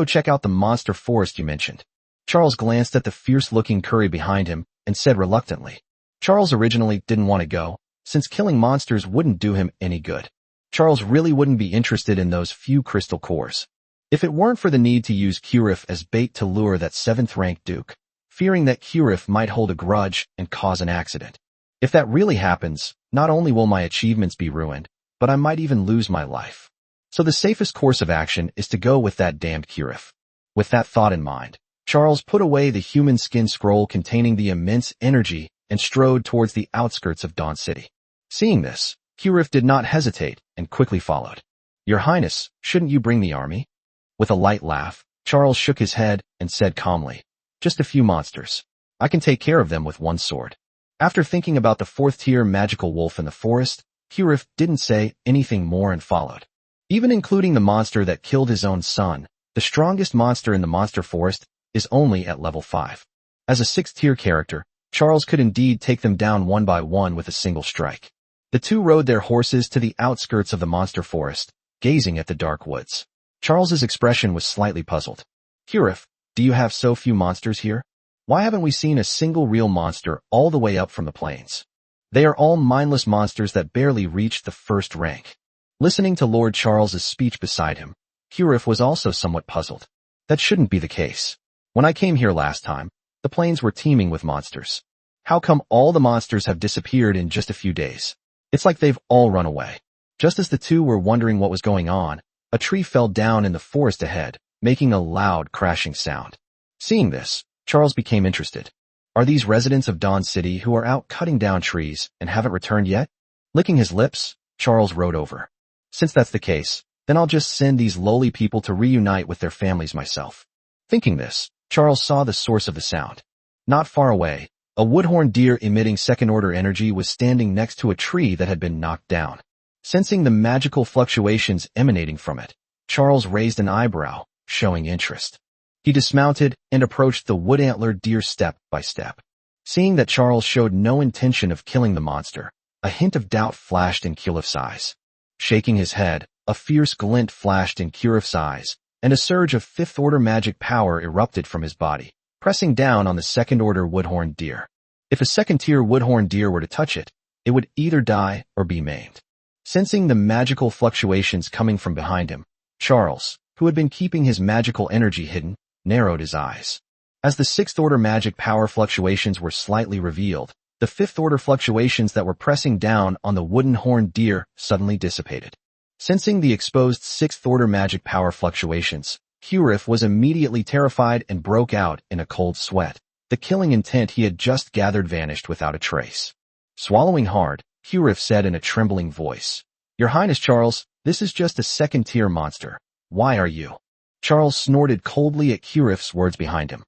check out the monster forest you mentioned. Charles glanced at the fierce-looking Curry behind him and said reluctantly. Charles originally didn't want to go, since killing monsters wouldn't do him any good. Charles really wouldn't be interested in those few crystal cores. If it weren't for the need to use Curif as bait to lure that 7th-ranked Duke, fearing that Curif might hold a grudge and cause an accident. If that really happens, not only will my achievements be ruined, but I might even lose my life. So the safest course of action is to go with that damned Curif. With that thought in mind, Charles put away the human skin scroll containing the immense energy and strode towards the outskirts of Dawn City. Seeing this, Curif did not hesitate and quickly followed. Your Highness, shouldn't you bring the army? With a light laugh, Charles shook his head and said calmly, just a few monsters. I can take care of them with one sword. After thinking about the 4th-tier magical wolf in the forest, Curif didn't say anything more and followed. Even including the monster that killed his own son, the strongest monster in the monster forest is only at level 5. As a 6th-tier character, Charles could indeed take them down one by one with a single strike. The two rode their horses to the outskirts of the monster forest, gazing at the dark woods. Charles's expression was slightly puzzled. Curif, do you have so few monsters here? Why haven't we seen a single real monster all the way up from the plains? They are all mindless monsters that barely reached the 1st rank. Listening to Lord Charles's speech beside him, Curif was also somewhat puzzled. That shouldn't be the case. When I came here last time, the plains were teeming with monsters. How come all the monsters have disappeared in just a few days? It's like they've all run away. Just as the two were wondering what was going on, a tree fell down in the forest ahead, making a loud crashing sound. Seeing this, Charles became interested. Are these residents of Dawn City who are out cutting down trees and haven't returned yet? Licking his lips, Charles rode over. Since that's the case, then I'll just send these lowly people to reunite with their families myself. Thinking this, Charles saw the source of the sound. Not far away, a woodhorn deer emitting second-order energy was standing next to a tree that had been knocked down. Sensing the magical fluctuations emanating from it, Charles raised an eyebrow, showing interest. He dismounted and approached the wood-antlered deer step by step. Seeing that Charles showed no intention of killing the monster, a hint of doubt flashed in Curif's eyes. Shaking his head, a fierce glint flashed in Curif's eyes, and a surge of 5th-order magic power erupted from his body, pressing down on the 2nd-order woodhorn deer. If a 2nd-tier woodhorn deer were to touch it, it would either die or be maimed. Sensing the magical fluctuations coming from behind him, Charles, who had been keeping his magical energy hidden, narrowed his eyes. As the 6th-order magic power fluctuations were slightly revealed, the 5th-order fluctuations that were pressing down on the wooden horned deer suddenly dissipated. Sensing the exposed 6th-order magic power fluctuations, Curif was immediately terrified and broke out in a cold sweat. The killing intent he had just gathered vanished without a trace. Swallowing hard, Curif said in a trembling voice, Your Highness Charles, this is just a 2nd-tier monster. Why are you? Charles snorted coldly at Curif's words behind him.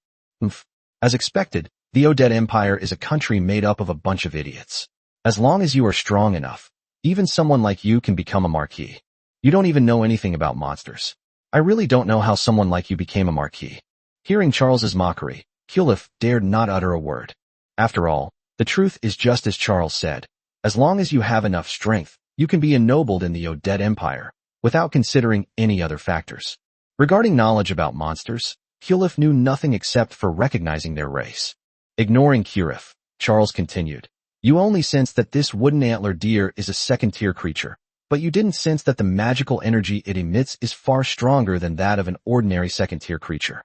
As expected, the Odette Empire is a country made up of a bunch of idiots. As long as you are strong enough, even someone like you can become a marquis. You don't even know anything about monsters. I really don't know how someone like you became a marquis. Hearing Charles's mockery, Curif dared not utter a word. After all, the truth is just as Charles said. As long as you have enough strength, you can be ennobled in the Odette Empire, without considering any other factors. Regarding knowledge about monsters, Curif knew nothing except for recognizing their race. Ignoring Curif, Charles continued, You only sense that this wooden antler deer is a 2nd-tier creature, but you didn't sense that the magical energy it emits is far stronger than that of an ordinary 2nd-tier creature.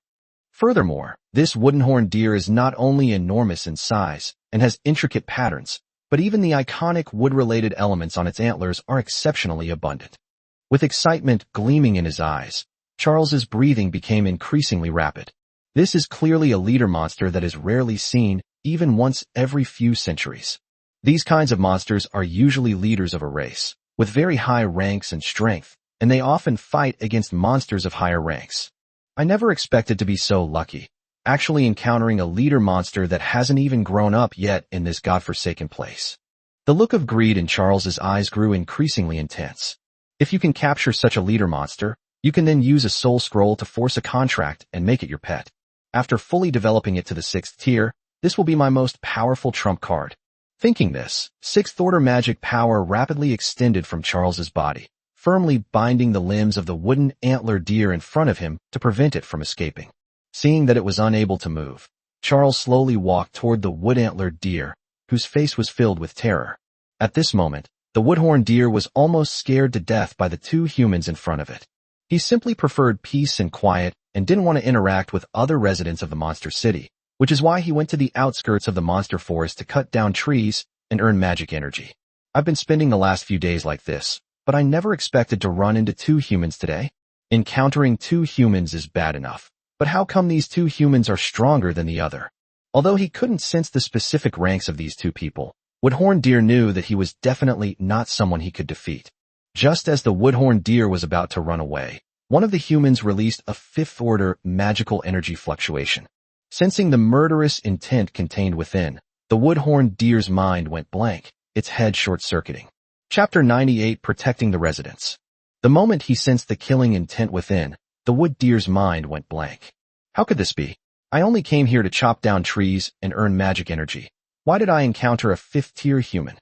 Furthermore, this wooden horned deer is not only enormous in size and has intricate patterns, but even the iconic wood-related elements on its antlers are exceptionally abundant. With excitement gleaming in his eyes, Charles's breathing became increasingly rapid. This is clearly a leader monster that is rarely seen, even once every few centuries. These kinds of monsters are usually leaders of a race, with very high ranks and strength, and they often fight against monsters of higher ranks. I never expected to be so lucky, actually encountering a leader monster that hasn't even grown up yet in this godforsaken place. The look of greed in Charles's eyes grew increasingly intense. If you can capture such a leader monster, you can then use a soul scroll to force a contract and make it your pet. After fully developing it to the 6th tier, this will be my most powerful trump card. Thinking this, 6th-order magic power rapidly extended from Charles's body, firmly binding the limbs of the wooden antler deer in front of him to prevent it from escaping. Seeing that it was unable to move, Charles slowly walked toward the wood-antlered deer, whose face was filled with terror. At this moment, the woodhorn deer was almost scared to death by the two humans in front of it. He simply preferred peace and quiet and didn't want to interact with other residents of the monster city, which is why he went to the outskirts of the monster forest to cut down trees and earn magic energy. I've been spending the last few days like this, but I never expected to run into two humans today. Encountering two humans is bad enough, but how come these two humans are stronger than the other? Although he couldn't sense the specific ranks of these two people, Woodhorn Deer knew that he was definitely not someone he could defeat. Just as the Woodhorn Deer was about to run away, one of the humans released a fifth-order magical energy fluctuation. Sensing the murderous intent contained within, the Woodhorn Deer's mind went blank, its head short-circuiting. Chapter 98, Protecting the Residents. The moment he sensed the killing intent within, the wood deer's mind went blank. How could this be? I only came here to chop down trees and earn magic energy. Why did I encounter a fifth-tier human?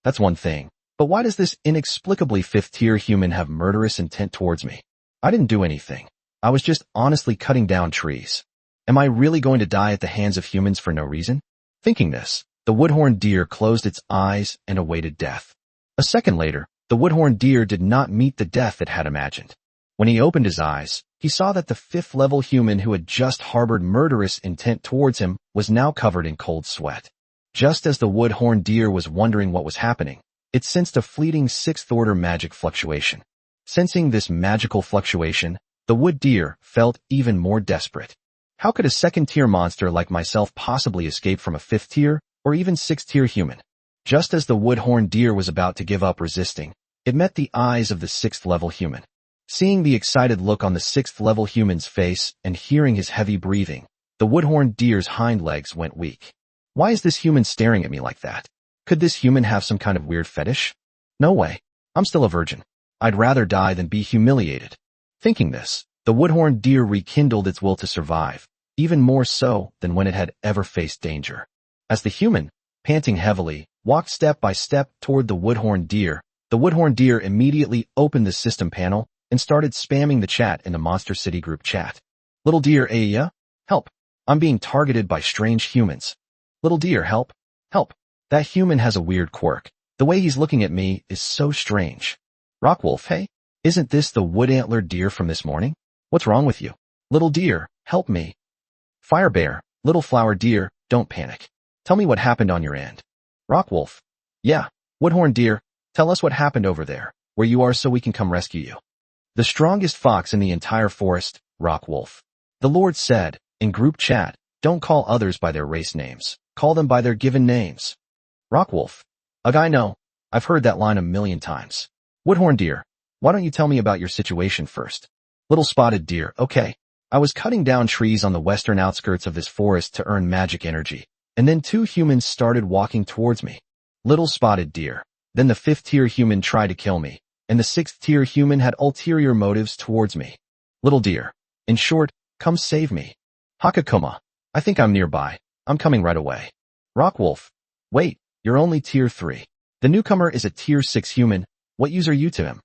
That's one thing, but why does this inexplicably fifth-tier human have murderous intent towards me? I didn't do anything. I was just honestly cutting down trees. Am I really going to die at the hands of humans for no reason? Thinking this, the woodhorn deer closed its eyes and awaited death. A second later, the woodhorn deer did not meet the death it had imagined. When he opened his eyes, he saw that the fifth-level human who had just harbored murderous intent towards him was now covered in cold sweat. Just as the woodhorn deer was wondering what was happening, it sensed a fleeting sixth-order magic fluctuation. Sensing this magical fluctuation, the wood deer felt even more desperate. How could a second-tier monster like myself possibly escape from a fifth-tier or even sixth-tier human? Just as the woodhorn deer was about to give up resisting, it met the eyes of the sixth-level human. Seeing the excited look on the sixth-level human's face and hearing his heavy breathing, the woodhorn deer's hind legs went weak. Why is this human staring at me like that? Could this human have some kind of weird fetish? No way. I'm still a virgin. I'd rather die than be humiliated. Thinking this, the woodhorn deer rekindled its will to survive, even more so than when it had ever faced danger. As the human, panting heavily, walked step by step toward the woodhorn deer immediately opened the system panel and started spamming the chat in the Monster City group chat. Little deer, yeah? Help. I'm being targeted by strange humans. Little deer, help. Help. That human has a weird quirk. The way he's looking at me is so strange. Rockwolf, hey? Isn't this the wood-antlered deer from this morning? What's wrong with you? Little deer, help me. Fire bear, little flower deer, don't panic. Tell me what happened on your end. Rockwolf. Yeah, woodhorn deer, tell us what happened over there, where you are so we can come rescue you. The strongest fox in the entire forest, Rockwolf. The Lord said, in group chat, don't call others by their race names. Call them by their given names. Rockwolf. Ugh, I know. I've heard that line 1,000,000 times. Woodhorn deer, why don't you tell me about your situation first? Little spotted deer, okay. I was cutting down trees on the western outskirts of this forest to earn magic energy, and then two humans started walking towards me. Little spotted deer. Then the fifth-tier human tried to kill me, and the sixth-tier human had ulterior motives towards me. Little deer. In short, come save me. Hakakuma. I think I'm nearby. I'm coming right away. Rockwolf. Wait, you're only tier 3. The newcomer is a tier 6 human. What use are you to him?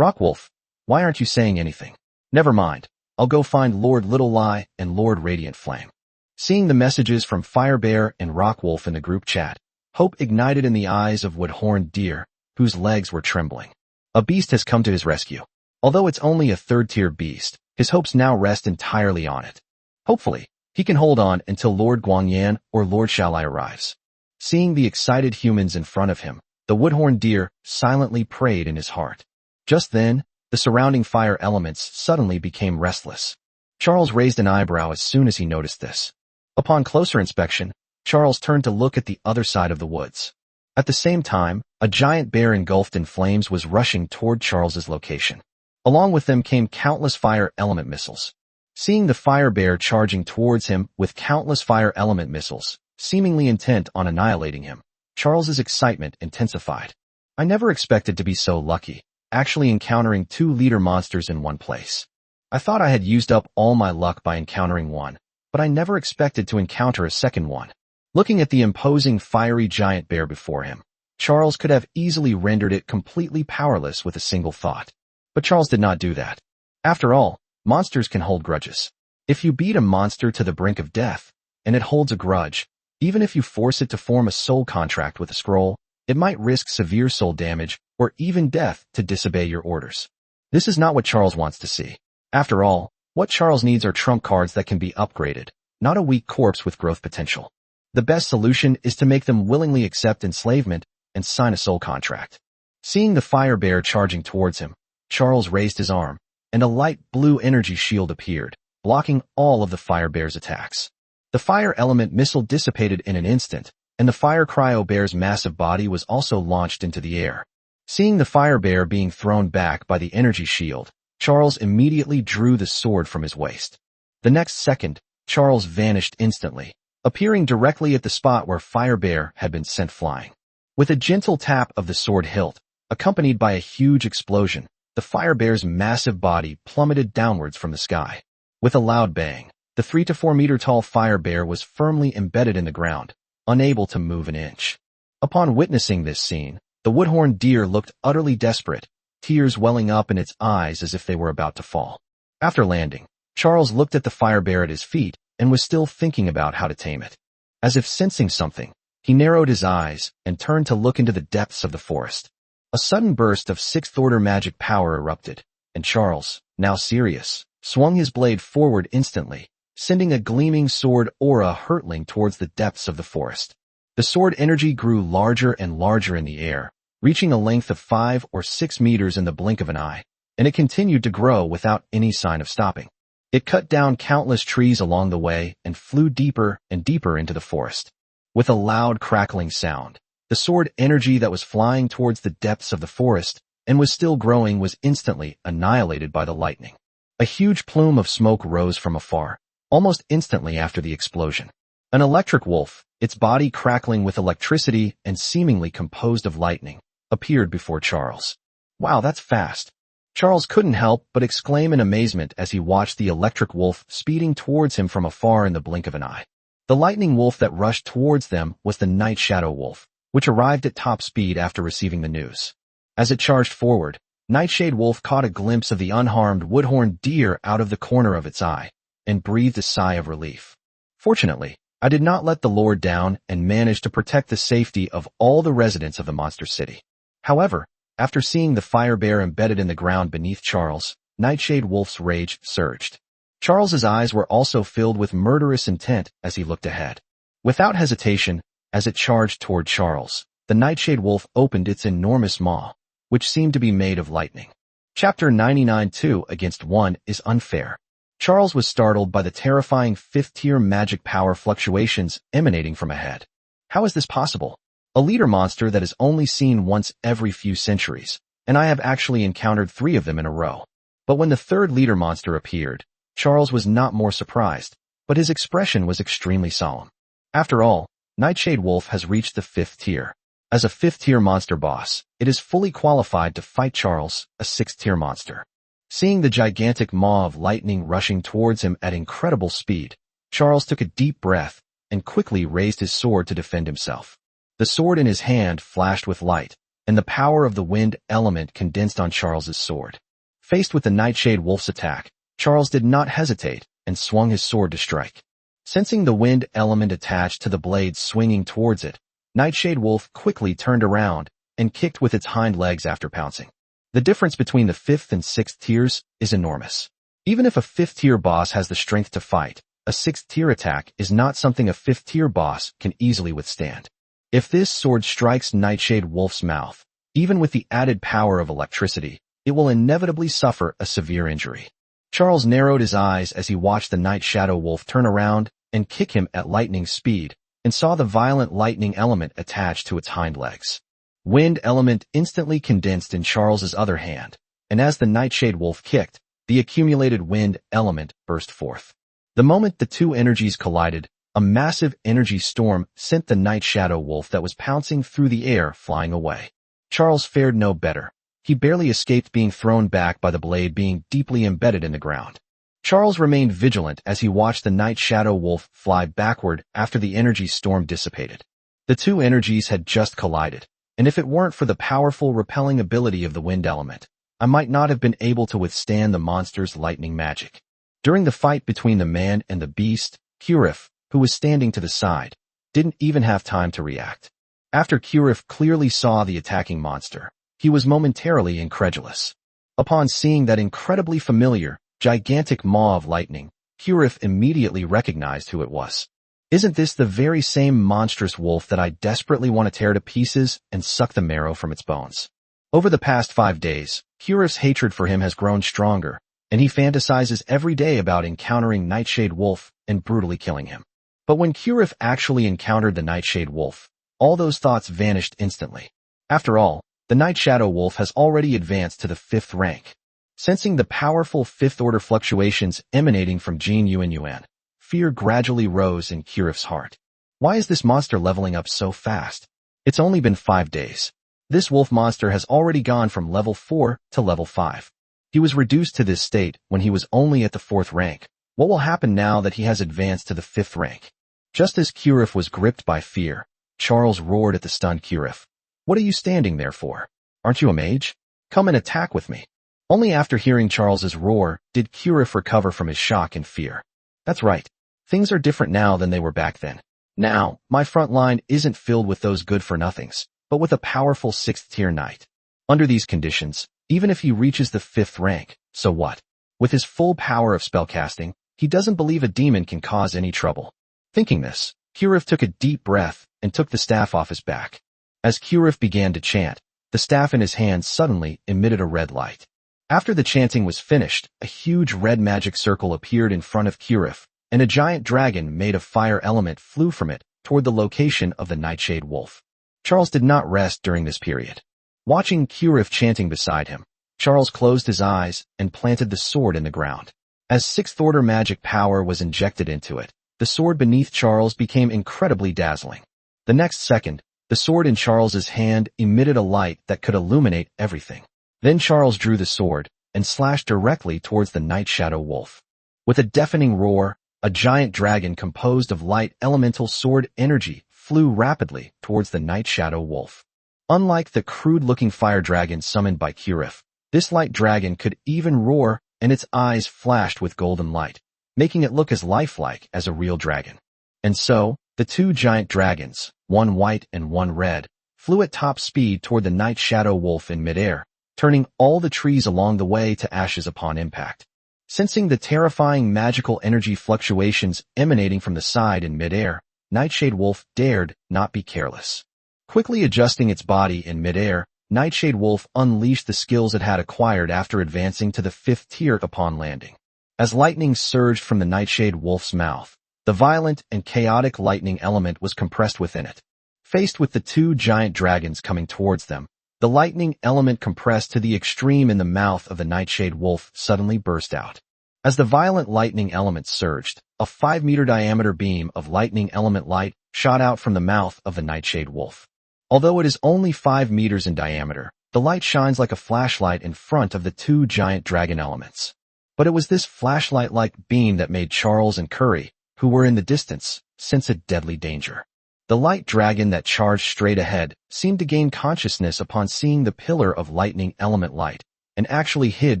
Rockwolf. Why aren't you saying anything? Never mind. I'll go find Lord Little Lie and Lord Radiant Flame. Seeing the messages from Firebear and Rockwolf in the group chat, hope ignited in the eyes of Woodhorn Deer, whose legs were trembling. A beast has come to his rescue. Although it's only a third-tier beast, his hopes now rest entirely on it. Hopefully, he can hold on until Lord Guangyan or Lord Shalai arrives. Seeing the excited humans in front of him, the Woodhorn Deer silently prayed in his heart. Just then, the surrounding fire elements suddenly became restless. Charles raised an eyebrow as soon as he noticed this. Upon closer inspection, Charles turned to look at the other side of the woods. At the same time, a giant bear engulfed in flames was rushing toward Charles's location. Along with them came countless fire element missiles. Seeing the fire bear charging towards him with countless fire element missiles, seemingly intent on annihilating him, Charles's excitement intensified. I never expected to be so lucky, actually encountering 2 leader monsters in one place. I thought I had used up all my luck by encountering one, but I never expected to encounter a second one. Looking at the imposing fiery giant bear before him, Charles could have easily rendered it completely powerless with a single thought. But Charles did not do that. After all, monsters can hold grudges. If you beat a monster to the brink of death, and it holds a grudge, even if you force it to form a soul contract with a scroll, it might risk severe soul damage or even death to disobey your orders. This is not what Charles wants to see. After all, what Charles needs are trump cards that can be upgraded, not a weak corpse with growth potential. The best solution is to make them willingly accept enslavement and sign a soul contract. Seeing the fire bear charging towards him, Charles raised his arm, and a light blue energy shield appeared, blocking all of the fire bear's attacks. The fire element missile dissipated in an instant, and the fire cryo bear's massive body was also launched into the air. Seeing the fire bear being thrown back by the energy shield, Charles immediately drew the sword from his waist. The next second, Charles vanished instantly, appearing directly at the spot where fire bear had been sent flying. With a gentle tap of the sword hilt, accompanied by a huge explosion, the fire bear's massive body plummeted downwards from the sky. With a loud bang, the 3 to 4 meter tall fire bear was firmly embedded in the ground, unable to move an inch. Upon witnessing this scene, the woodhorn deer looked utterly desperate, tears welling up in its eyes as if they were about to fall. After landing, Charles looked at the fire bear at his feet and was still thinking about how to tame it. As if sensing something, he narrowed his eyes and turned to look into the depths of the forest. A sudden burst of sixth-order magic power erupted, and Charles, now serious, swung his blade forward instantly, sending a gleaming sword aura hurtling towards the depths of the forest. The sword energy grew larger and larger in the air, reaching a length of 5 or 6 meters in the blink of an eye, and it continued to grow without any sign of stopping. It cut down countless trees along the way and flew deeper and deeper into the forest. With a loud crackling sound, the sword energy that was flying towards the depths of the forest and was still growing was instantly annihilated by the lightning. A huge plume of smoke rose from afar, almost instantly after the explosion. An electric wolf, its body crackling with electricity and seemingly composed of lightning, appeared before Charles. Wow, that's fast. Charles couldn't help but exclaim in amazement as he watched the electric wolf speeding towards him from afar in the blink of an eye. The lightning wolf that rushed towards them was the night shadow wolf, which arrived at top speed after receiving the news. As it charged forward, Nightshade Wolf caught a glimpse of the unharmed woodhorn deer out of the corner of its eye, and breathed a sigh of relief. Fortunately, I did not let the Lord down and managed to protect the safety of all the residents of the monster city. However, after seeing the fire bear embedded in the ground beneath Charles, Nightshade Wolf's rage surged. Charles's eyes were also filled with murderous intent as he looked ahead. Without hesitation, as it charged toward Charles, the Nightshade Wolf opened its enormous maw, which seemed to be made of lightning. Chapter 99 2 against 1 is unfair. Charles was startled by the terrifying 5th-tier magic power fluctuations emanating from ahead. How is this possible? A leader monster that is only seen once every few centuries, and I have actually encountered 3 of them in a row. But when the 3rd leader monster appeared, Charles was not more surprised, but his expression was extremely solemn. After all, Nightshade Wolf has reached the 5th tier. As a 5th-tier monster boss, it is fully qualified to fight Charles, a 6th-tier monster. Seeing the gigantic maw of lightning rushing towards him at incredible speed, Charles took a deep breath and quickly raised his sword to defend himself. The sword in his hand flashed with light, and the power of the wind element condensed on Charles's sword. Faced with the Nightshade Wolf's attack, Charles did not hesitate and swung his sword to strike. Sensing the wind element attached to the blade swinging towards it, Nightshade Wolf quickly turned around and kicked with its hind legs after pouncing. The difference between the 5th and 6th tiers is enormous. Even if a 5th-tier boss has the strength to fight, a 6th-tier attack is not something a 5th-tier boss can easily withstand. If this sword strikes Nightshade Wolf's mouth, even with the added power of electricity, it will inevitably suffer a severe injury. Charles narrowed his eyes as he watched the Night Shadow Wolf turn around and kick him at lightning speed, and saw the violent lightning element attached to its hind legs. Wind element instantly condensed in Charles's other hand, and as the Nightshade Wolf kicked, the accumulated wind element burst forth. The moment the 2 energies collided, a massive energy storm sent the Night Shadow Wolf that was pouncing through the air flying away. Charles fared no better. He barely escaped being thrown back by the blade being deeply embedded in the ground. Charles remained vigilant as he watched the Night Shadow Wolf fly backward after the energy storm dissipated. The 2 energies had just collided, and if it weren't for the powerful repelling ability of the wind element, I might not have been able to withstand the monster's lightning magic. During the fight between the man and the beast, Kurif, who was standing to the side, didn't even have time to react. After Kurif clearly saw the attacking monster, he was momentarily incredulous. Upon seeing that incredibly familiar, gigantic maw of lightning, Kurif immediately recognized who it was. Isn't this the very same monstrous wolf that I desperately want to tear to pieces and suck the marrow from its bones? Over the past 5 days, Kurif's hatred for him has grown stronger, and he fantasizes every day about encountering Nightshade Wolf and brutally killing him. But when Kurif actually encountered the Nightshade Wolf, all those thoughts vanished instantly. After all, the Night Shadow Wolf has already advanced to the 5th rank. Sensing the powerful 5th-order fluctuations emanating from Jin Yuan, fear gradually rose in Kurif's heart. Why is this monster leveling up so fast? It's only been 5 days. This wolf monster has already gone from level 4 to level 5. He was reduced to this state when he was only at the 4th rank. What will happen now that he has advanced to the 5th rank? Just as Kurif was gripped by fear, Charles roared at the stunned Kurif. What are you standing there for? Aren't you a mage? Come and attack with me. Only after hearing Charles's roar did Kurif recover from his shock and fear. That's right. Things are different now than they were back then. Now, my front line isn't filled with those good-for-nothings, but with a powerful 6th-tier knight. Under these conditions, even if he reaches the 5th rank, so what? With his full power of spellcasting, he doesn't believe a demon can cause any trouble. Thinking this, Kurif took a deep breath and took the staff off his back. As Kurif began to chant, the staff in his hand suddenly emitted a red light. After the chanting was finished, a huge red magic circle appeared in front of Kurif, and a giant dragon made of fire element flew from it toward the location of the Nightshade Wolf. Charles did not rest during this period. Watching Kurif chanting beside him, Charles closed his eyes and planted the sword in the ground. As 6th-order magic power was injected into it, the sword beneath Charles became incredibly dazzling. The next second, the sword in Charles's hand emitted a light that could illuminate everything. Then Charles drew the sword and slashed directly towards the Night Shadow Wolf. With a deafening roar, a giant dragon composed of light elemental sword energy flew rapidly towards the Night Shadow Wolf. Unlike the crude-looking fire dragon summoned by Kurif, this light dragon could even roar, and its eyes flashed with golden light, making it look as lifelike as a real dragon. And so, the 2 giant dragons, one white and one red, flew at top speed toward the Night Shadow Wolf in midair, turning all the trees along the way to ashes upon impact. Sensing the terrifying magical energy fluctuations emanating from the side in midair, Nightshade Wolf dared not be careless. Quickly adjusting its body in midair, Nightshade Wolf unleashed the skills it had acquired after advancing to the 5th tier upon landing. As lightning surged from the Nightshade Wolf's mouth, the violent and chaotic lightning element was compressed within it. Faced with the 2 giant dragons coming towards them, the lightning element compressed to the extreme in the mouth of the Nightshade Wolf suddenly burst out. As the violent lightning element surged, a 5-meter diameter beam of lightning element light shot out from the mouth of the Nightshade Wolf. Although it is only 5 meters in diameter, the light shines like a flashlight in front of the 2 giant dragon elements. But it was this flashlight-like beam that made Charles and Curry, who were in the distance, sense a deadly danger. The light dragon that charged straight ahead seemed to gain consciousness upon seeing the pillar of lightning element light, and actually hid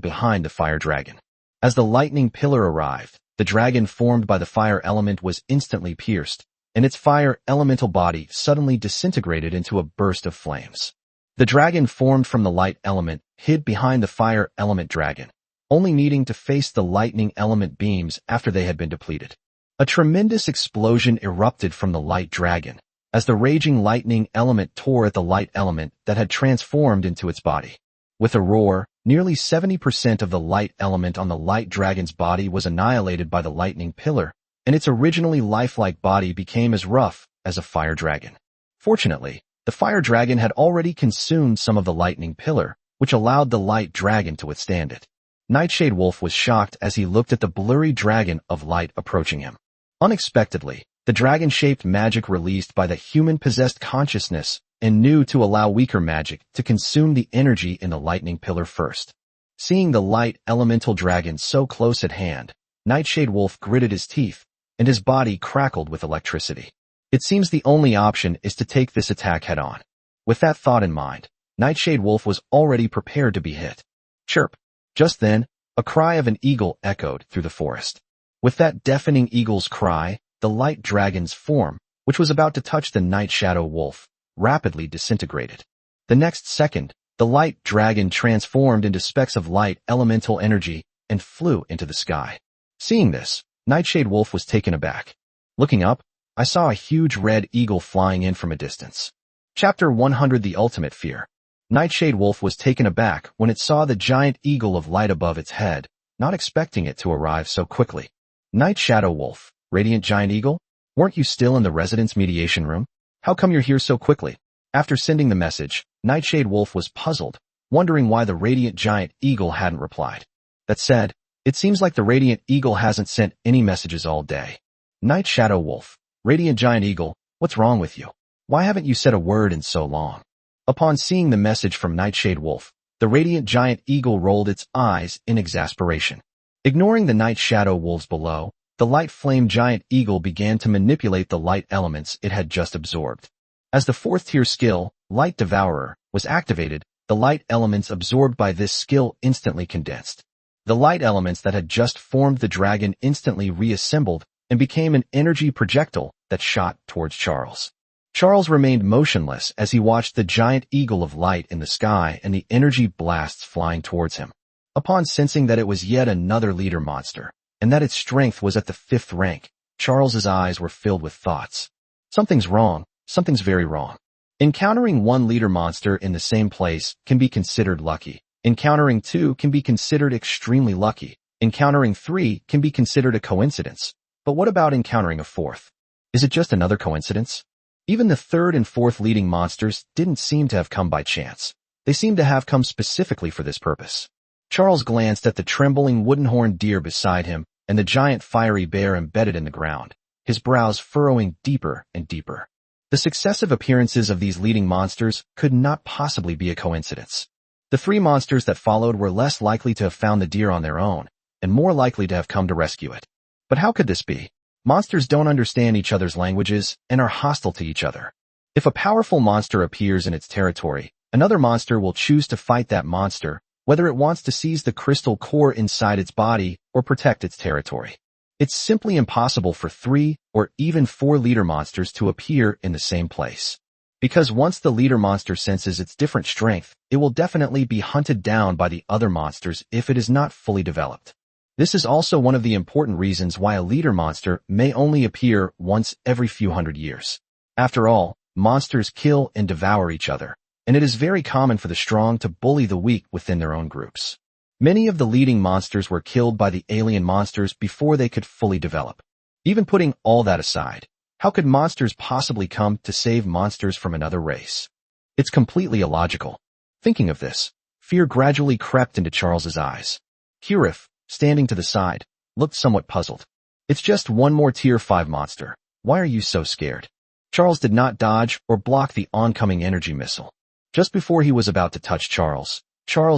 behind the fire dragon. As the lightning pillar arrived, the dragon formed by the fire element was instantly pierced, and its fire elemental body suddenly disintegrated into a burst of flames. The dragon formed from the light element hid behind the fire element dragon, only needing to face the lightning element beams after they had been depleted. A tremendous explosion erupted from the light dragon, as the raging lightning element tore at the light element that had transformed into its body. With a roar, nearly 70% of the light element on the light dragon's body was annihilated by the lightning pillar, and its originally lifelike body became as rough as a fire dragon. Fortunately, the fire dragon had already consumed some of the lightning pillar, which allowed the light dragon to withstand it. Nightshade Wolf was shocked as he looked at the blurry dragon of light approaching him. Unexpectedly, the dragon-shaped magic released by the human-possessed consciousness and knew to allow weaker magic to consume the energy in the lightning pillar first. Seeing the light elemental dragon so close at hand, Nightshade Wolf gritted his teeth, and his body crackled with electricity. It seems the only option is to take this attack head-on. With that thought in mind, Nightshade Wolf was already prepared to be hit. Chirp! Just then, A cry of an eagle echoed through the forest. With that deafening eagle's cry, the light dragon's form, which was about to touch the night shadow wolf, rapidly disintegrated. The next second, the light dragon transformed into specks of light elemental energy and flew into the sky. Seeing this, Nightshade Wolf was taken aback. Looking up, I saw a huge red eagle flying in from a distance. Chapter 100 The Ultimate Fear. Nightshade Wolf was taken aback when it saw the giant eagle of light above its head, not expecting it to arrive so quickly. Night Shadow Wolf, Radiant Giant Eagle? Weren't you still in the residence mediation room? How come you're here so quickly? After sending the message, Nightshade Wolf was puzzled, wondering why the Radiant Giant Eagle hadn't replied. That said, it seems like the Radiant Eagle hasn't sent any messages all day. Night Shadow Wolf, Radiant Giant Eagle, what's wrong with you? Why haven't you said a word in so long? Upon seeing the message from Nightshade Wolf, the Radiant Giant Eagle rolled its eyes in exasperation. Ignoring the Night Shadow Wolves below, the Light Flame Giant Eagle began to manipulate the light elements it had just absorbed. As the 4th tier skill, Light Devourer, was activated, the light elements absorbed by this skill instantly condensed. The light elements that had just formed the dragon instantly reassembled and became an energy projectile that shot towards Charles. Charles remained motionless as he watched the giant eagle of light in the sky and the energy blasts flying towards him. Upon sensing that it was yet another leader monster, and that its strength was at the 5th rank, Charles's eyes were filled with thoughts. Something's wrong, something's very wrong. Encountering one leader monster in the same place can be considered lucky. Encountering 2 can be considered extremely lucky. Encountering 3 can be considered a coincidence. But what about encountering a 4th? Is it just another coincidence? Even the 3rd and 4th leading monsters didn't seem to have come by chance. They seemed to have come specifically for this purpose. Charles glanced at the trembling wooden-horned deer beside him and the giant fiery bear embedded in the ground, his brows furrowing deeper and deeper. The successive appearances of these leading monsters could not possibly be a coincidence. The 3 monsters that followed were less likely to have found the deer on their own, and more likely to have come to rescue it. But how could this be? Monsters don't understand each other's languages and are hostile to each other. If a powerful monster appears in its territory, another monster will choose to fight that monster, whether it wants to seize the crystal core inside its body or protect its territory. It's simply impossible for 3 or even 4 leader monsters to appear in the same place. Because once the leader monster senses its different strength, it will definitely be hunted down by the other monsters if it is not fully developed. This is also one of the important reasons why a leader monster may only appear once every few hundred years. After all, monsters kill and devour each other, and it is very common for the strong to bully the weak within their own groups. Many of the leading monsters were killed by the alien monsters before they could fully develop. Even putting all that aside, how could monsters possibly come to save monsters from another race? It's completely illogical. Thinking of this, fear gradually crept into Charles's eyes. Hurif, standing to the side, looked somewhat puzzled. It's just one more tier 5 monster. Why are you so scared? Charles did not dodge or block the oncoming energy missile. Just before he was about to touch Charles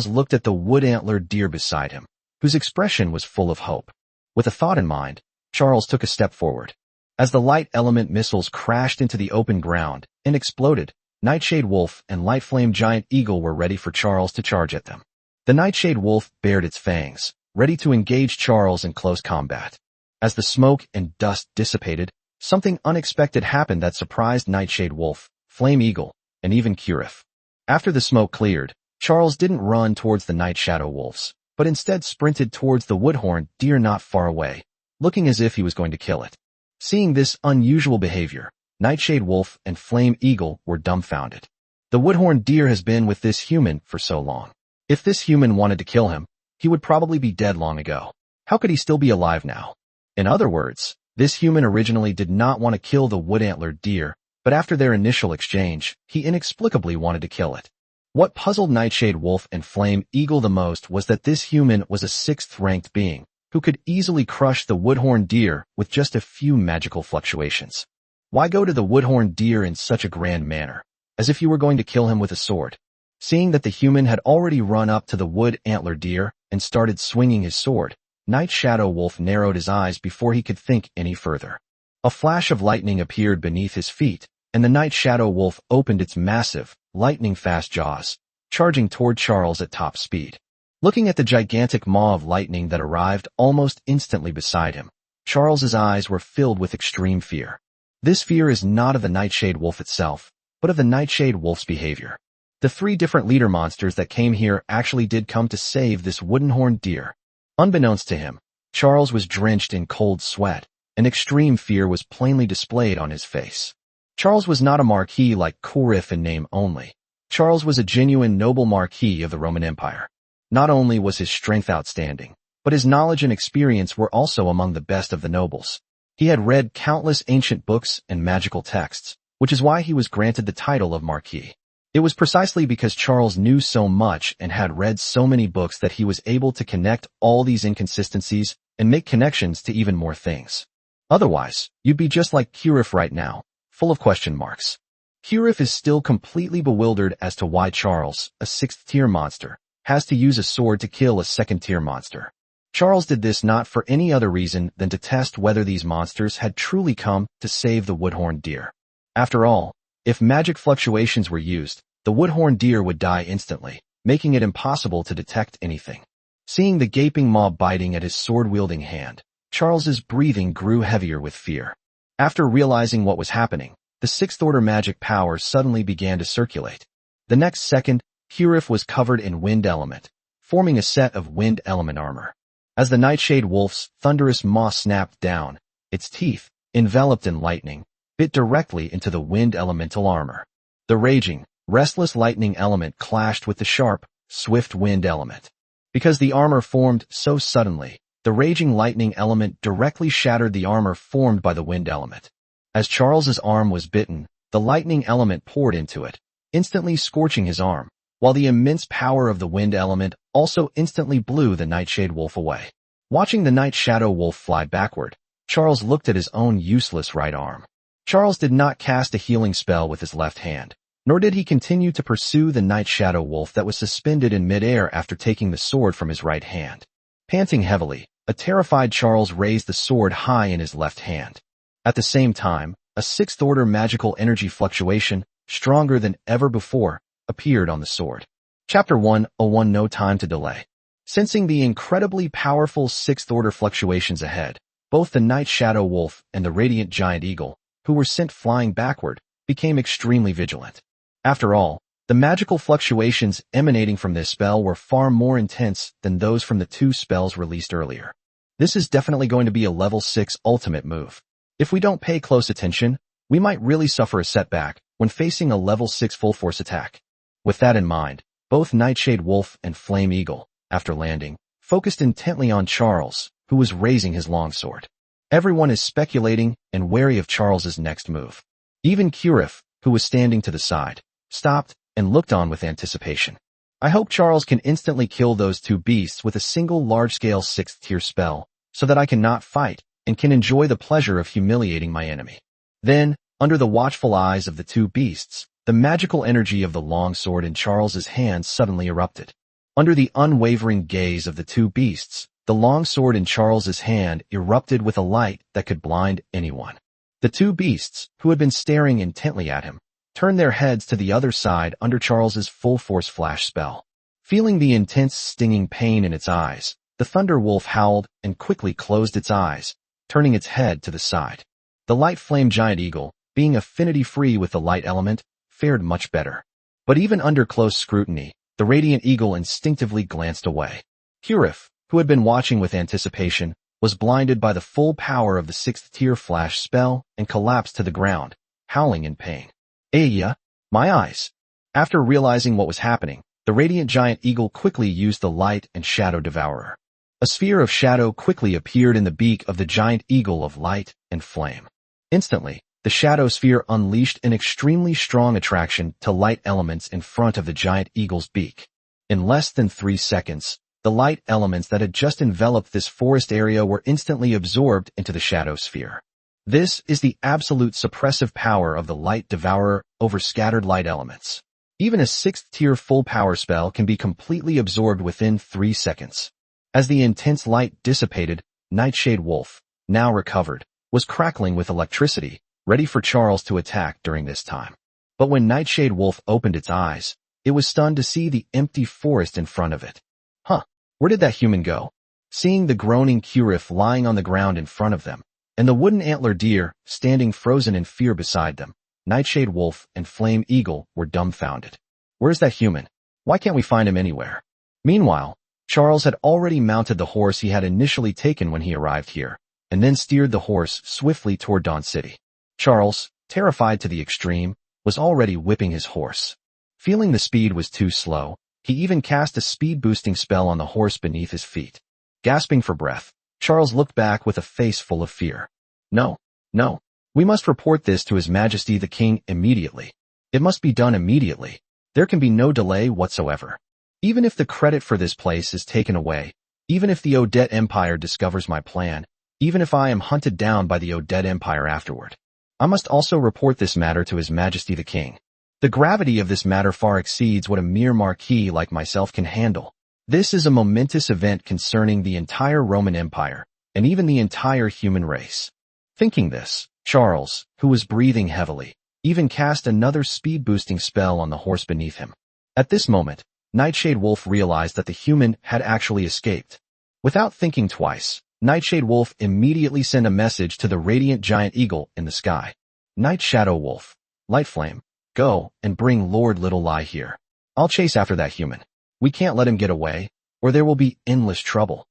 looked at the wood-antlered deer beside him, whose expression was full of hope. With a thought in mind, Charles took a step forward. As the light element missiles crashed into the open ground and exploded, Nightshade Wolf and Light Flame Giant Eagle were ready for Charles to charge at them. The Nightshade Wolf bared its fangs, ready to engage Charles in close combat. As the smoke and dust dissipated, something unexpected happened that surprised Nightshade Wolf, Flame Eagle, and even Hurif. After the smoke cleared, Charles didn't run towards the Night Shadow Wolves, but instead sprinted towards the woodhorn deer not far away, looking as if he was going to kill it. Seeing this unusual behavior, Nightshade Wolf and Flame Eagle were dumbfounded. The woodhorn deer has been with this human for so long. If this human wanted to kill him, he would probably be dead long ago. How could he still be alive now? In other words, this human originally did not want to kill the wood-antlered deer, but after their initial exchange, he inexplicably wanted to kill it. What puzzled Nightshade Wolf and Flame Eagle the most was that this human was a 6th-ranked being, who could easily crush the woodhorn deer with just a few magical fluctuations. Why go to the woodhorn deer in such a grand manner, as if you were going to kill him with a sword? Seeing that the human had already run up to the wood-antler deer and started swinging his sword, Night Shadow Wolf narrowed his eyes before he could think any further. A flash of lightning appeared beneath his feet, and the Night Shadow Wolf opened its massive, lightning-fast jaws, charging toward Charles at top speed. Looking at the gigantic maw of lightning that arrived almost instantly beside him, Charles's eyes were filled with extreme fear. This fear is not of the Nightshade Wolf itself, but of the Nightshade Wolf's behavior. The 3 different leader monsters that came here actually did come to save this wooden-horned deer. Unbeknownst to him, Charles was drenched in cold sweat, and extreme fear was plainly displayed on his face. Charles was not a marquis like Kurif in name only. Charles was a genuine noble marquis of the Roman Empire. Not only was his strength outstanding, but his knowledge and experience were also among the best of the nobles. He had read countless ancient books and magical texts, which is why he was granted the title of Marquis. It was precisely because Charles knew so much and had read so many books that he was able to connect all these inconsistencies and make connections to even more things. Otherwise, you'd be just like Kurif right now, full of question marks. Kurif is still completely bewildered as to why Charles, a 6th-tier monster, has to use a sword to kill a 2nd-tier monster. Charles did this not for any other reason than to test whether these monsters had truly come to save the wood-horned deer. After all, if magic fluctuations were used, the wood-horned deer would die instantly, making it impossible to detect anything. Seeing the gaping maw biting at his sword-wielding hand, Charles's breathing grew heavier with fear. After realizing what was happening, the 6th-order magic power suddenly began to circulate. The next second, Kurif was covered in wind element, forming a set of wind element armor. As the Nightshade Wolf's thunderous maw snapped down, its teeth, enveloped in lightning, bit directly into the wind elemental armor. The raging, restless lightning element clashed with the sharp, swift wind element. Because the armor formed so suddenly, the raging lightning element directly shattered the armor formed by the wind element. As Charles's arm was bitten, the lightning element poured into it, instantly scorching his arm, while the immense power of the wind element also instantly blew the Nightshade Wolf away. Watching the Night Shadow Wolf fly backward, Charles looked at his own useless right arm. Charles did not cast a healing spell with his left hand, nor did he continue to pursue the Night Shadow Wolf that was suspended in midair after taking the sword from his right hand. Panting heavily, a terrified Charles raised the sword high in his left hand. At the same time, a 6th-order magical energy fluctuation, stronger than ever before, appeared on the sword. Chapter 101 No Time to Delay. Sensing the incredibly powerful 6th-order fluctuations ahead, both the Night Shadow Wolf and the Radiant Giant Eagle, who were sent flying backward, became extremely vigilant. After all, the magical fluctuations emanating from this spell were far more intense than those from the 2 spells released earlier. This is definitely going to be a level 6 ultimate move. If we don't pay close attention, we might really suffer a setback when facing a level 6 full force attack. With that in mind, both Nightshade Wolf and Flame Eagle, after landing, focused intently on Charles, who was raising his longsword. Everyone is speculating and wary of Charles's next move. Even Kurif, who was standing to the side, stopped and looked on with anticipation. I hope Charles can instantly kill those 2 beasts with a single large-scale 6th-tier spell, so that I can not fight and can enjoy the pleasure of humiliating my enemy. Then, under the watchful eyes of the 2 beasts, the magical energy of the longsword in Charles's hand suddenly erupted. Under the unwavering gaze of the 2 beasts, the longsword in Charles's hand erupted with a light that could blind anyone. The 2 beasts, who had been staring intently at him, turned their heads to the other side under Charles's full-force flash spell. Feeling the intense stinging pain in its eyes, the Thunder Wolf howled and quickly closed its eyes, turning its head to the side. The Light Flame Giant Eagle, being affinity-free with the light element, fared much better. But even under close scrutiny, the Radiant Eagle instinctively glanced away. Kurif, who had been watching with anticipation, was blinded by the full power of the 6th-tier flash spell and collapsed to the ground, howling in pain. Ayya, my eyes! After realizing what was happening, the Radiant Giant Eagle quickly used the Light and Shadow Devourer. A sphere of shadow quickly appeared in the beak of the Giant Eagle of light and flame. Instantly, the shadow sphere unleashed an extremely strong attraction to light elements in front of the Giant Eagle's beak. In less than 3 seconds, the light elements that had just enveloped this forest area were instantly absorbed into the shadow sphere. This is the absolute suppressive power of the Light Devourer over scattered light elements. Even a 6th-tier full power spell can be completely absorbed within 3 seconds. As the intense light dissipated, Nightshade Wolf, now recovered, was crackling with electricity, ready for Charles to attack during this time. But when Nightshade Wolf opened its eyes, it was stunned to see the empty forest in front of it. Huh, Where did that human go? Seeing the groaning Kurif lying on the ground in front of them, and the wooden antler deer standing frozen in fear beside them, Nightshade Wolf and Flame Eagle were dumbfounded. Where's that human? Why can't we find him anywhere? Meanwhile, Charles had already mounted the horse he had initially taken when he arrived here, and then steered the horse swiftly toward Dawn City. Charles, terrified to the extreme, was already whipping his horse. Feeling the speed was too slow, he even cast a speed-boosting spell on the horse beneath his feet. Gasping for breath, Charles looked back with a face full of fear. No, no, we must report this to His Majesty the King immediately. It must be done immediately. There can be no delay whatsoever. Even if the credit for this place is taken away, even if the Odette Empire discovers my plan, even if I am hunted down by the Odette Empire afterward, I must also report this matter to His Majesty the King. The gravity of this matter far exceeds what a mere marquis like myself can handle. This is a momentous event concerning the entire Roman Empire, and even the entire human race. Thinking this, Charles, who was breathing heavily, even cast another speed-boosting spell on the horse beneath him. At this moment, Nightshade Wolf realized that the human had actually escaped. Without thinking twice, Nightshade Wolf immediately sent a message to the radiant giant eagle in the sky. Night Shadow Wolf, Lightflame, go and bring Lord Little Lie here. I'll chase after that human. We can't let him get away, or there will be endless trouble.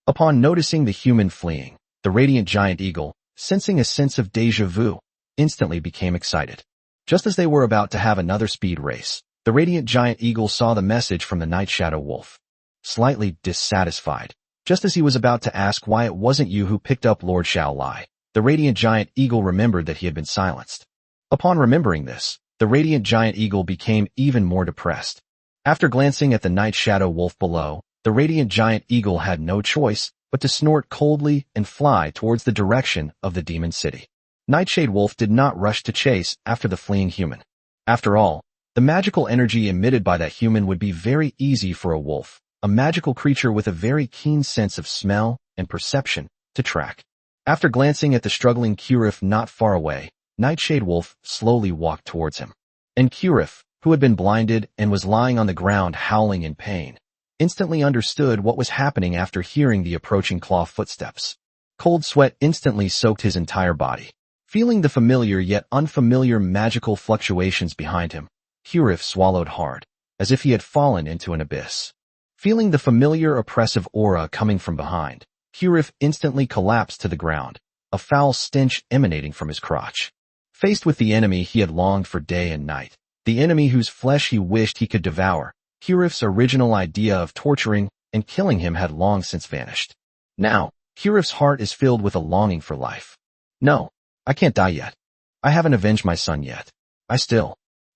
Upon noticing the human fleeing, the radiant giant eagle, sensing a sense of déjà vu, instantly became excited. Just as they were about to have another speed race, the radiant giant eagle saw the message from the Night Shadow Wolf. Slightly dissatisfied, just as he was about to ask why it wasn't you who picked up Lord Shao Lai, the radiant giant eagle remembered that he had been silenced. Upon remembering this, the radiant giant eagle became even more depressed. After glancing at the Night Shadow Wolf below, the radiant giant eagle had no choice but to snort coldly and fly towards the direction of the demon city. Nightshade Wolf did not rush to chase after the fleeing human. After all, the magical energy emitted by that human would be very easy for a wolf, a magical creature with a very keen sense of smell and perception, to track. After glancing at the struggling Kurif not far away, Nightshade Wolf slowly walked towards him. And Kurif, who had been blinded and was lying on the ground howling in pain, instantly understood what was happening after hearing the approaching claw footsteps. Cold sweat instantly soaked his entire body. Feeling the familiar yet unfamiliar magical fluctuations behind him, Kurif swallowed hard, as if he had fallen into an abyss. Feeling the familiar oppressive aura coming from behind, Kurif instantly collapsed to the ground, a foul stench emanating from his crotch. Faced with the enemy he had longed for day and night, the enemy whose flesh he wished he could devour, Kurif's original idea of torturing and killing him had long since vanished. Now, Kurif's heart is filled with a longing for life. No, I can't die yet. I haven't avenged my son yet.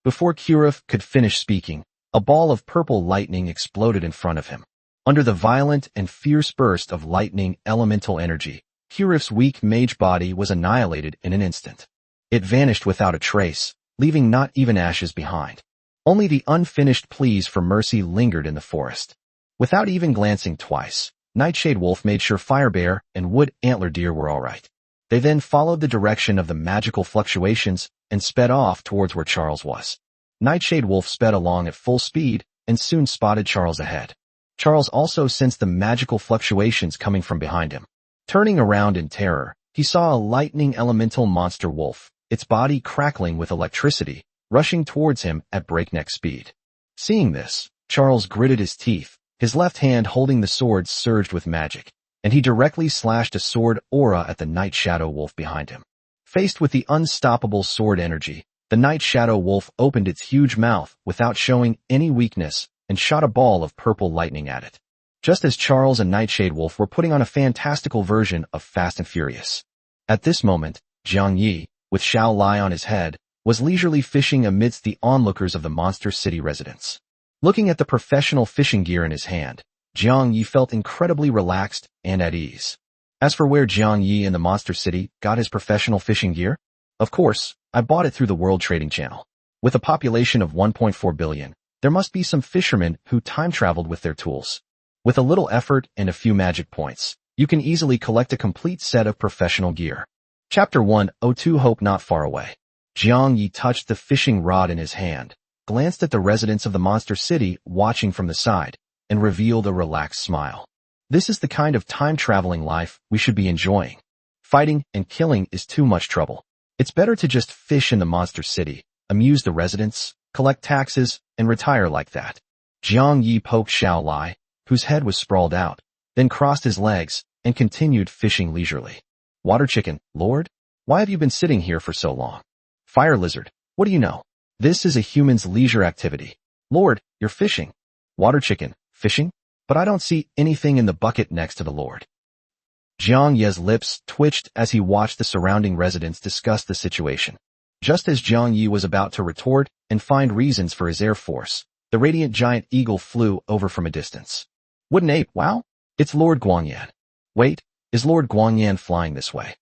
Before Kurif could finish speaking, a ball of purple lightning exploded in front of him. Under the violent and fierce burst of lightning elemental energy, Kurif's weak mage body was annihilated in an instant. It vanished without a trace, leaving not even ashes behind. Only the unfinished pleas for mercy lingered in the forest. Without even glancing twice, Nightshade Wolf made sure Firebear and Wood Antler Deer were all right. They then followed the direction of the magical fluctuations and sped off towards where Charles was. Nightshade Wolf sped along at full speed and soon spotted Charles ahead. Charles also sensed the magical fluctuations coming from behind him. Turning around in terror, he saw a lightning elemental monster wolf, its body crackling with electricity, rushing towards him at breakneck speed. Seeing this, Charles gritted his teeth, his left hand holding the sword surged with magic, and he directly slashed a sword aura at the Night Shadow Wolf behind him. Faced with the unstoppable sword energy, the Night Shadow Wolf opened its huge mouth without showing any weakness and shot a ball of purple lightning at it. Just as Charles and Nightshade Wolf were putting on a fantastical version of Fast and Furious. At this moment, Jiang Yi, with Shao Lai on his head, was leisurely fishing amidst the onlookers of the Monster City residents. Looking at the professional fishing gear in his hand, Jiang Yi felt incredibly relaxed and at ease. As for where Jiang Yi in the Monster City got his professional fishing gear, of course, I bought it through the World Trading Channel. With a population of 1.4 billion, there must be some fishermen who time-traveled with their tools. With a little effort and a few magic points, you can easily collect a complete set of professional gear. Chapter 102 Hope Not Far Away. Jiang Yi touched the fishing rod in his hand, glanced at the residents of the Monster City watching from the side, and revealed a relaxed smile. This is the kind of time-traveling life we should be enjoying. Fighting and killing is too much trouble. It's better to just fish in the monster city, amuse the residents, collect taxes, and retire like that. Jiang Yi poked Xiao Lai, whose head was sprawled out, then crossed his legs and continued fishing leisurely. Water chicken, Lord? Why have you been sitting here for so long? Fire lizard, what do you know? This is a human's leisure activity. Lord, you're fishing. Water chicken, fishing? But I don't see anything in the bucket next to the Lord. Jiang Ye's lips twitched as he watched the surrounding residents discuss the situation. Just as Jiang Yi was about to retort and find reasons for his air force, the radiant giant eagle flew over from a distance. Wooden ape, wow? It's Lord Guangyan. Wait, is Lord Guangyan flying this way?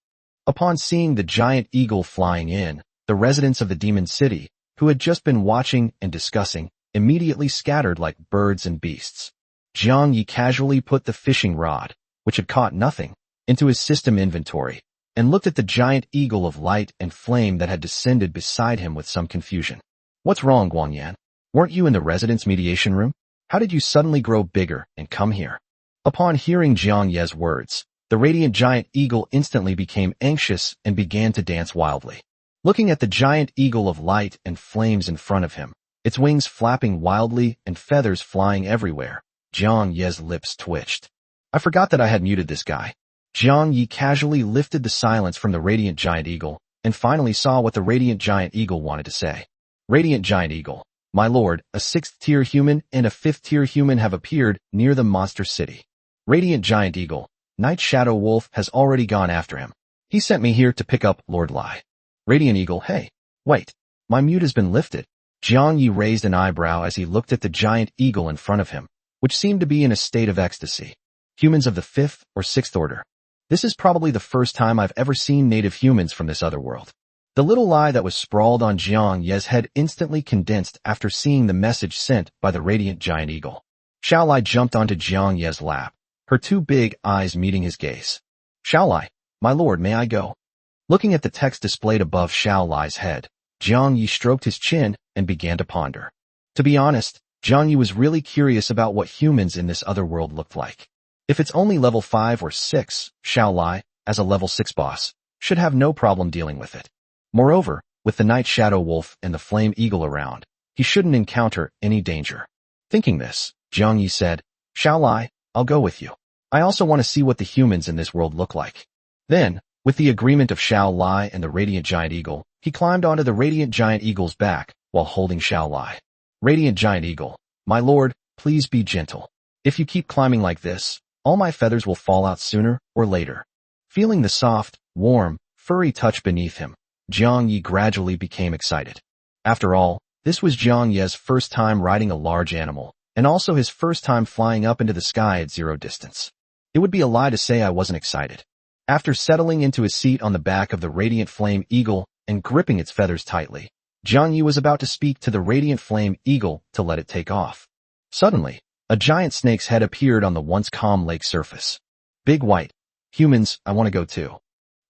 Upon seeing the giant eagle flying in, the residents of the demon city, who had just been watching and discussing, immediately scattered like birds and beasts. Jiang Yi casually put the fishing rod, which had caught nothing, into his system inventory, and looked at the giant eagle of light and flame that had descended beside him with some confusion. What's wrong, Guangyan? Weren't you in the residence mediation room? How did you suddenly grow bigger and come here? Upon hearing Jiang Ye's words, the radiant giant eagle instantly became anxious and began to dance wildly. Looking at the giant eagle of light and flames in front of him, its wings flapping wildly and feathers flying everywhere, Jiang Ye's lips twitched. I forgot that I had muted this guy. Jiang Yi casually lifted the silence from the radiant giant eagle and finally saw what the radiant giant eagle wanted to say. Radiant giant eagle, my lord, a 6th-tier human and a 5th-tier human have appeared near the monster city. Radiant giant eagle, Night Shadow Wolf has already gone after him. He sent me here to pick up Lord Lai. Radiant eagle, hey, wait, my mute has been lifted. Jiang Yi raised an eyebrow as he looked at the giant eagle in front of him, which seemed to be in a state of ecstasy. Humans of the 5th or 6th order. This is probably the first time I've ever seen native humans from this other world. The little lie that was sprawled on Jiang Ye's head instantly condensed after seeing the message sent by the radiant giant eagle. Xiao Lai jumped onto Jiang Ye's lap, her two big eyes meeting his gaze. Xiao Lai, my lord, may I go? Looking at the text displayed above Xiao Lai's head, Jiang Yi stroked his chin and began to ponder. To be honest, Jiang Yi was really curious about what humans in this other world looked like. If it's only level 5 or 6, Xiao Lai, as a level 6 boss, should have no problem dealing with it. Moreover, with the Night Shadow Wolf and the Flame Eagle around, he shouldn't encounter any danger. Thinking this, Jiang Yi said, Xiao Lai, I'll go with you. I also want to see what the humans in this world look like. Then, with the agreement of Xiao Lai and the Radiant Giant Eagle, he climbed onto the Radiant Giant Eagle's back while holding Xiao Lai. Radiant Giant Eagle, my lord, please be gentle. If you keep climbing like this, all my feathers will fall out sooner or later. Feeling the soft, warm, furry touch beneath him, Jiang Yi gradually became excited. After all, this was Jiang Ye's first time riding a large animal, and also his first time flying up into the sky at zero distance. It would be a lie to say I wasn't excited. After settling into his seat on the back of the Radiant Flame Eagle and gripping its feathers tightly, Jiang Yi was about to speak to the Radiant Flame Eagle to let it take off. Suddenly, a giant snake's head appeared on the once calm lake surface. Big white. Humans, I want to go too.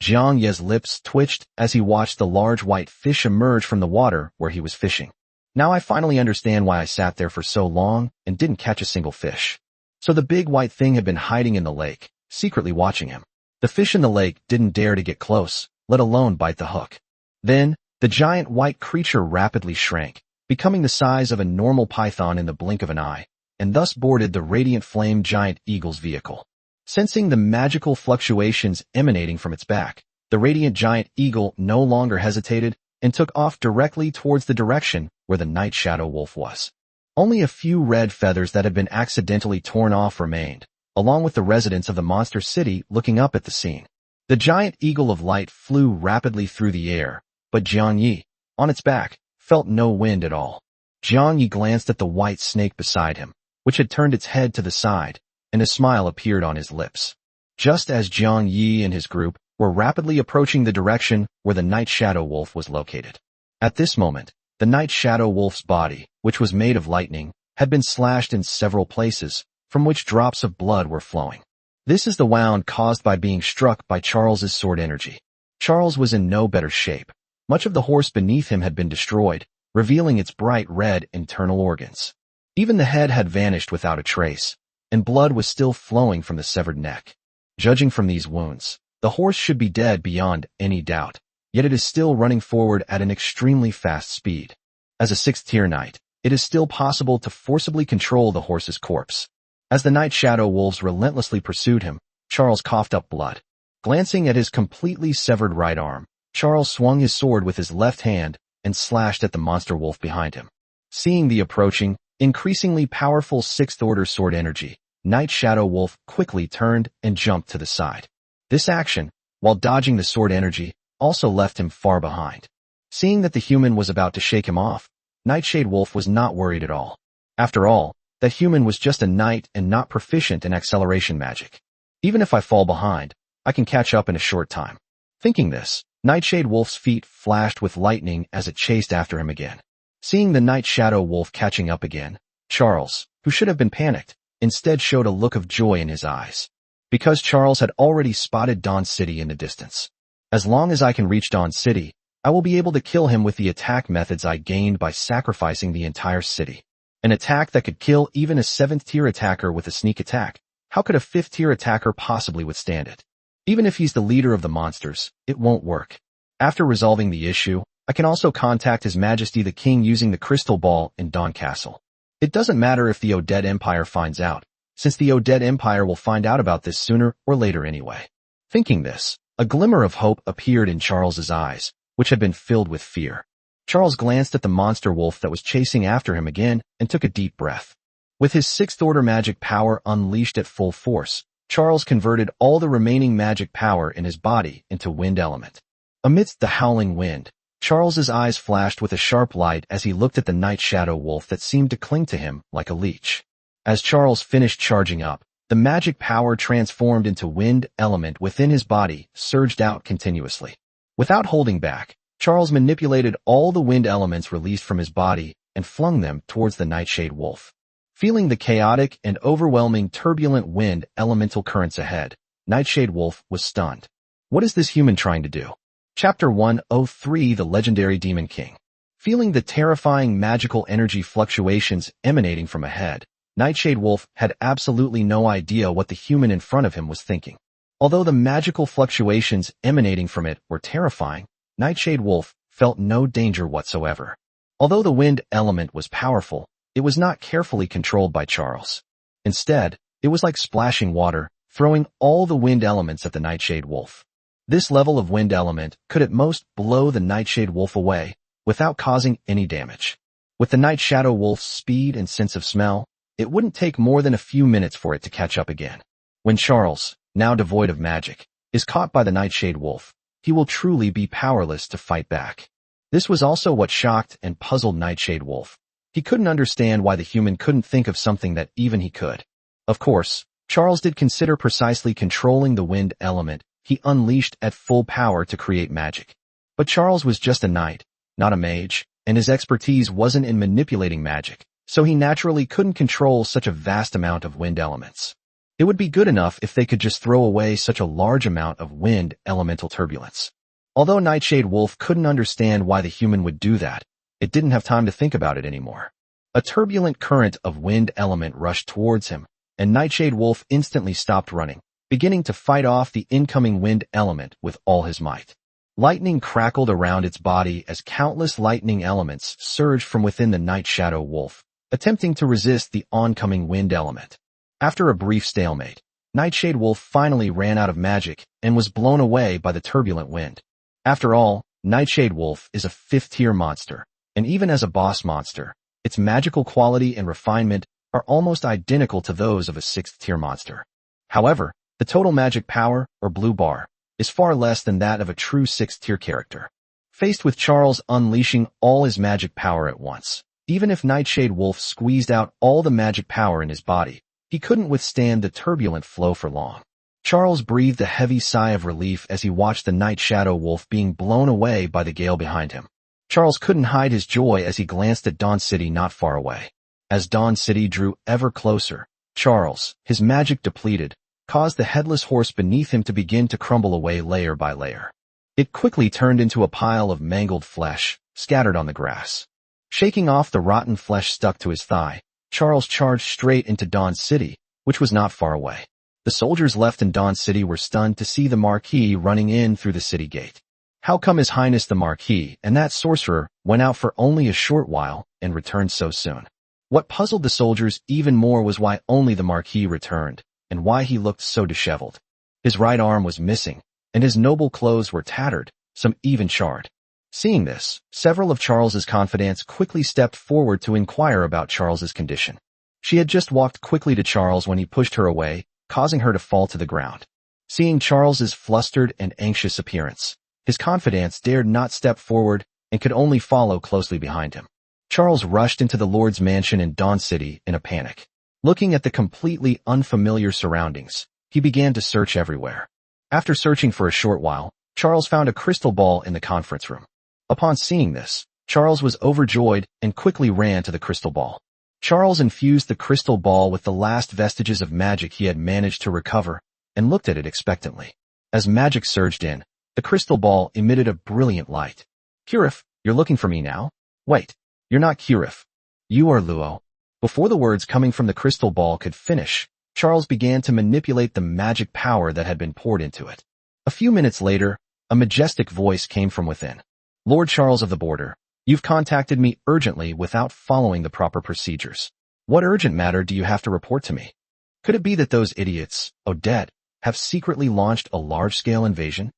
Jiang Ye's lips twitched as he watched the large white fish emerge from the water where he was fishing. Now I finally understand why I sat there for so long and didn't catch a single fish. So the big white thing had been hiding in the lake, secretly watching him. The fish in the lake didn't dare to get close, let alone bite the hook. Then, the giant white creature rapidly shrank, becoming the size of a normal python in the blink of an eye, and thus boarded the Radiant Flame Giant Eagle's vehicle. Sensing the magical fluctuations emanating from its back, the Radiant Giant Eagle no longer hesitated and took off directly towards the direction where the Night Shadow Wolf was. Only a few red feathers that had been accidentally torn off remained, along with the residents of the monster city looking up at the scene. The giant eagle of light flew rapidly through the air, but Jiang Yi, on its back, felt no wind at all. Jiang Yi glanced at the white snake beside him, which had turned its head to the side, and a smile appeared on his lips. Just as Jiang Yi and his group were rapidly approaching the direction where the Night Shadow Wolf was located. At this moment, the Night Shadow Wolf's body, which was made of lightning, had been slashed in several places, from which drops of blood were flowing. This is the wound caused by being struck by Charles's sword energy. Charles was in no better shape. Much of the horse beneath him had been destroyed, revealing its bright red internal organs. Even the head had vanished without a trace, and blood was still flowing from the severed neck. Judging from these wounds, the horse should be dead beyond any doubt, yet it is still running forward at an extremely fast speed. As a 6th-tier knight, it is still possible to forcibly control the horse's corpse. As the night shadow wolves relentlessly pursued him, Charles coughed up blood. Glancing at his completely severed right arm, Charles swung his sword with his left hand and slashed at the monster wolf behind him. Seeing the approaching, increasingly powerful 6th-order sword energy, Night Shadow Wolf quickly turned and jumped to the side. This action, while dodging the sword energy, also left him far behind. Seeing that the human was about to shake him off, Nightshade Wolf was not worried at all. After all, that human was just a knight and not proficient in acceleration magic. Even if I fall behind, I can catch up in a short time. Thinking this, Nightshade Wolf's feet flashed with lightning as it chased after him again. Seeing the Night Shadow Wolf catching up again, Charles, who should have been panicked, instead showed a look of joy in his eyes. Because Charles had already spotted Dawn City in the distance. As long as I can reach Dawn City, I will be able to kill him with the attack methods I gained by sacrificing the entire city. An attack that could kill even a 7th-tier attacker with a sneak attack. How could a 5th-tier attacker possibly withstand it? Even if he's the leader of the monsters, it won't work. After resolving the issue, I can also contact His Majesty the King using the crystal ball in Dawn Castle. It doesn't matter if the Odette Empire finds out, since the Odette Empire will find out about this sooner or later anyway. Thinking this, a glimmer of hope appeared in Charles's eyes, which had been filled with fear. Charles glanced at the monster wolf that was chasing after him again and took a deep breath. With his 6th-order magic power unleashed at full force, Charles converted all the remaining magic power in his body into wind element. Amidst the howling wind, Charles's eyes flashed with a sharp light as he looked at the night shadow wolf that seemed to cling to him like a leech. As Charles finished charging up, the magic power transformed into wind element within his body surged out continuously. Without holding back, Charles manipulated all the wind elements released from his body and flung them towards the Nightshade Wolf. Feeling the chaotic and overwhelming turbulent wind elemental currents ahead, Nightshade Wolf was stunned. What is this human trying to do? Chapter 103 The Legendary Demon King. Feeling the terrifying magical energy fluctuations emanating from ahead, Nightshade Wolf had absolutely no idea what the human in front of him was thinking. Although the magical fluctuations emanating from it were terrifying, Nightshade Wolf felt no danger whatsoever. Although the wind element was powerful, it was not carefully controlled by Charles. Instead, it was like splashing water, throwing all the wind elements at the Nightshade Wolf. This level of wind element could at most blow the Nightshade Wolf away, without causing any damage. With the Night Shadow Wolf's speed and sense of smell, it wouldn't take more than a few minutes for it to catch up again. When Charles, now devoid of magic, is caught by the Nightshade Wolf, he will truly be powerless to fight back. This was also what shocked and puzzled Nightshade Wolf. He couldn't understand why the human couldn't think of something that even he could. Of course, Charles did consider precisely controlling the wind element he unleashed at full power to create magic. But Charles was just a knight, not a mage, and his expertise wasn't in manipulating magic, so he naturally couldn't control such a vast amount of wind elements. It would be good enough if they could just throw away such a large amount of wind elemental turbulence. Although Nightshade Wolf couldn't understand why the human would do that, it didn't have time to think about it anymore. A turbulent current of wind element rushed towards him, and Nightshade Wolf instantly stopped running, beginning to fight off the incoming wind element with all his might. Lightning crackled around its body as countless lightning elements surged from within the Night Shadow Wolf, attempting to resist the oncoming wind element. After a brief stalemate, Nightshade Wolf finally ran out of magic and was blown away by the turbulent wind. After all, Nightshade Wolf is a 5th-tier monster, and even as a boss monster, its magical quality and refinement are almost identical to those of a 6th-tier monster. However, the total magic power, or blue bar, is far less than that of a true 6th-tier character. Faced with Charles unleashing all his magic power at once, even if Nightshade Wolf squeezed out all the magic power in his body, he couldn't withstand the turbulent flow for long. Charles breathed a heavy sigh of relief as he watched the Night Shadow Wolf being blown away by the gale behind him. Charles couldn't hide his joy as he glanced at Dawn City not far away. As Dawn City drew ever closer, Charles, his magic depleted, caused the headless horse beneath him to begin to crumble away layer by layer. It quickly turned into a pile of mangled flesh, scattered on the grass. Shaking off the rotten flesh stuck to his thigh, Charles charged straight into Dawn City, which was not far away. The soldiers left in Dawn City were stunned to see the Marquis running in through the city gate. How come His Highness the Marquis and that sorcerer went out for only a short while and returned so soon? What puzzled the soldiers even more was why only the Marquis returned, and why he looked so disheveled. His right arm was missing, and his noble clothes were tattered, some even charred. Seeing this, several of Charles's confidants quickly stepped forward to inquire about Charles's condition. She had just walked quickly to Charles when he pushed her away, causing her to fall to the ground. Seeing Charles's flustered and anxious appearance, his confidants dared not step forward and could only follow closely behind him. Charles rushed into the Lord's mansion in Dawn City in a panic. Looking at the completely unfamiliar surroundings, he began to search everywhere. After searching for a short while, Charles found a crystal ball in the conference room. Upon seeing this, Charles was overjoyed and quickly ran to the crystal ball. Charles infused the crystal ball with the last vestiges of magic he had managed to recover and looked at it expectantly. As magic surged in, the crystal ball emitted a brilliant light. "Curif, you're looking for me now? Wait, you're not Curif. You are Luo." Before the words coming from the crystal ball could finish, Charles began to manipulate the magic power that had been poured into it. A few minutes later, a majestic voice came from within. "Lord Charles of the Border, you've contacted me urgently without following the proper procedures. What urgent matter do you have to report to me? Could it be that those idiots, Odette, have secretly launched a large-scale invasion?"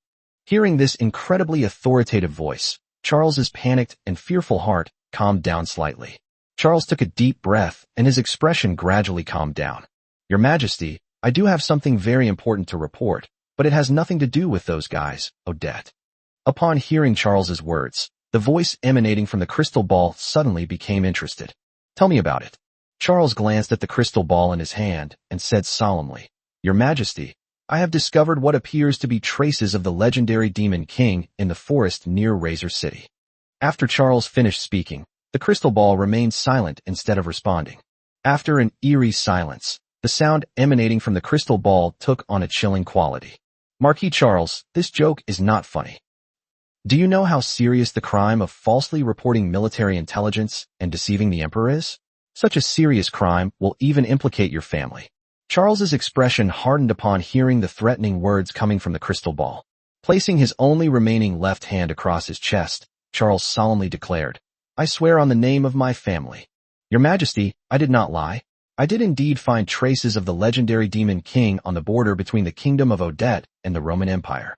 Hearing this incredibly authoritative voice, Charles's panicked and fearful heart calmed down slightly. Charles took a deep breath and his expression gradually calmed down. "Your Majesty, I do have something very important to report, but it has nothing to do with those guys, Odette." Upon hearing Charles's words, the voice emanating from the crystal ball suddenly became interested. "Tell me about it." Charles glanced at the crystal ball in his hand and said solemnly, "Your Majesty, I have discovered what appears to be traces of the legendary Demon King in the forest near Razor City." After Charles finished speaking, the crystal ball remained silent instead of responding. After an eerie silence, the sound emanating from the crystal ball took on a chilling quality. "Marquis Charles, this joke is not funny. Do you know how serious the crime of falsely reporting military intelligence and deceiving the Emperor is? Such a serious crime will even implicate your family." Charles's expression hardened upon hearing the threatening words coming from the crystal ball. Placing his only remaining left hand across his chest, Charles solemnly declared, "I swear on the name of my family. Your Majesty, I did not lie. I did indeed find traces of the legendary Demon King on the border between the Kingdom of Odette and the Roman Empire.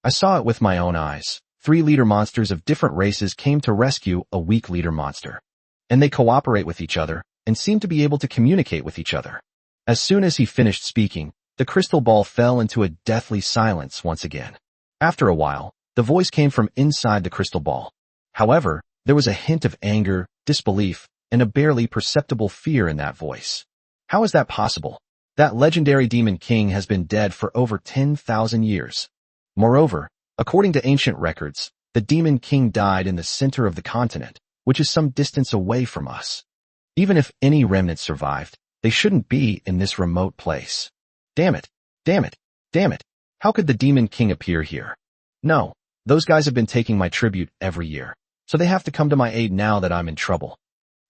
I saw it with my own eyes. 3 leader monsters of different races came to rescue a weak leader monster. And they cooperate with each other and seem to be able to communicate with each other." As soon as he finished speaking, the crystal ball fell into a deathly silence once again. After a while, the voice came from inside the crystal ball. However, there was a hint of anger, disbelief, and a barely perceptible fear in that voice. "How is that possible? That legendary Demon King has been dead for over 10,000 years. Moreover, according to ancient records, the Demon King died in the center of the continent, which is some distance away from us. Even if any remnants survived, they shouldn't be in this remote place. Damn it, damn it, damn it. How could the Demon King appear here? No, those guys have been taking my tribute every year, so they have to come to my aid now that I'm in trouble."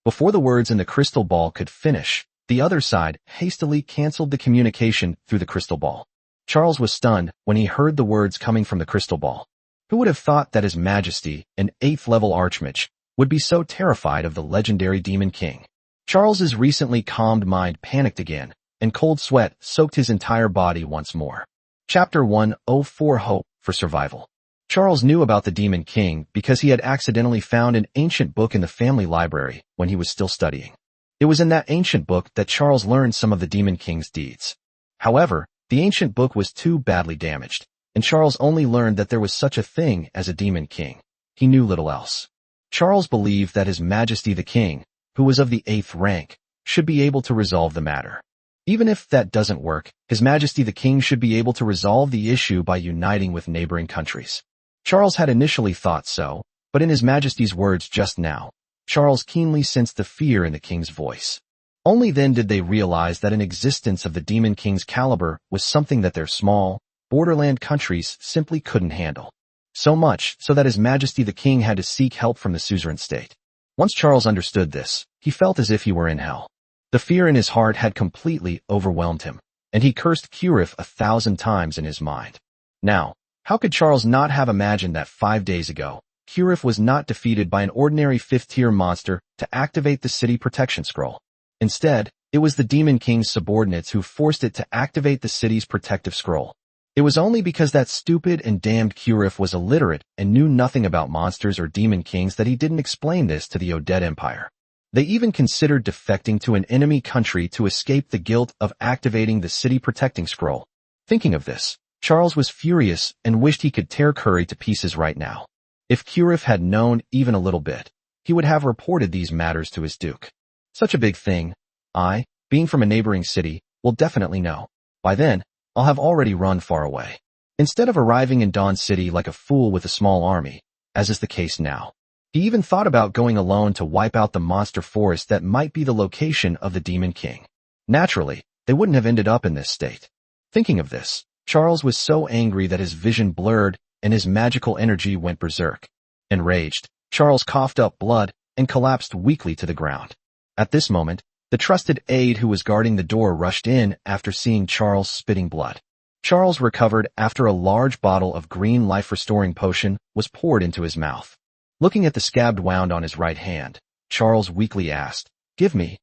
Before the words in the crystal ball could finish, the other side hastily canceled the communication through the crystal ball. Charles was stunned when he heard the words coming from the crystal ball. Who would have thought that His Majesty, an 8th-level archmage, would be so terrified of the legendary Demon King? Charles's recently calmed mind panicked again, and cold sweat soaked his entire body once more. Chapter 104 Hope for Survival. Charles knew about the Demon King because he had accidentally found an ancient book in the family library when he was still studying. It was in that ancient book that Charles learned some of the Demon King's deeds. However, the ancient book was too badly damaged, and Charles only learned that there was such a thing as a Demon King. He knew little else. Charles believed that His Majesty the King, who was of the 8th rank, should be able to resolve the matter. Even if that doesn't work, His Majesty the King should be able to resolve the issue by uniting with neighboring countries. Charles had initially thought so, but in His Majesty's words just now, Charles keenly sensed the fear in the king's voice. Only then did they realize that an existence of the Demon King's caliber was something that their small, borderland countries simply couldn't handle. So much so that His Majesty the King had to seek help from the suzerain state. Once Charles understood this, he felt as if he were in hell. The fear in his heart had completely overwhelmed him, and he cursed Curif 1,000 times in his mind. Now, how could Charles not have imagined that 5 days ago, Curif was not defeated by an ordinary 5th-tier monster to activate the city protection scroll? Instead, it was the Demon King's subordinates who forced it to activate the city's protective scroll. It was only because that stupid and damned Curif was illiterate and knew nothing about monsters or demon kings that he didn't explain this to the Odette Empire. They even considered defecting to an enemy country to escape the guilt of activating the city protecting scroll. Thinking of this, Charles was furious and wished he could tear Curry to pieces right now. If Curif had known even a little bit, he would have reported these matters to his duke. Such a big thing, I, being from a neighboring city, will definitely know. By then, I'll have already run far away. Instead of arriving in Dawn City like a fool with a small army, as is the case now. He even thought about going alone to wipe out the monster forest that might be the location of the Demon King. Naturally, they wouldn't have ended up in this state. Thinking of this, Charles was so angry that his vision blurred and his magical energy went berserk. Enraged, Charles coughed up blood and collapsed weakly to the ground. At this moment, the trusted aide who was guarding the door rushed in after seeing Charles spitting blood. Charles recovered after a large bottle of green life-restoring potion was poured into his mouth. Looking at the scabbed wound on his right hand, Charles weakly asked, give me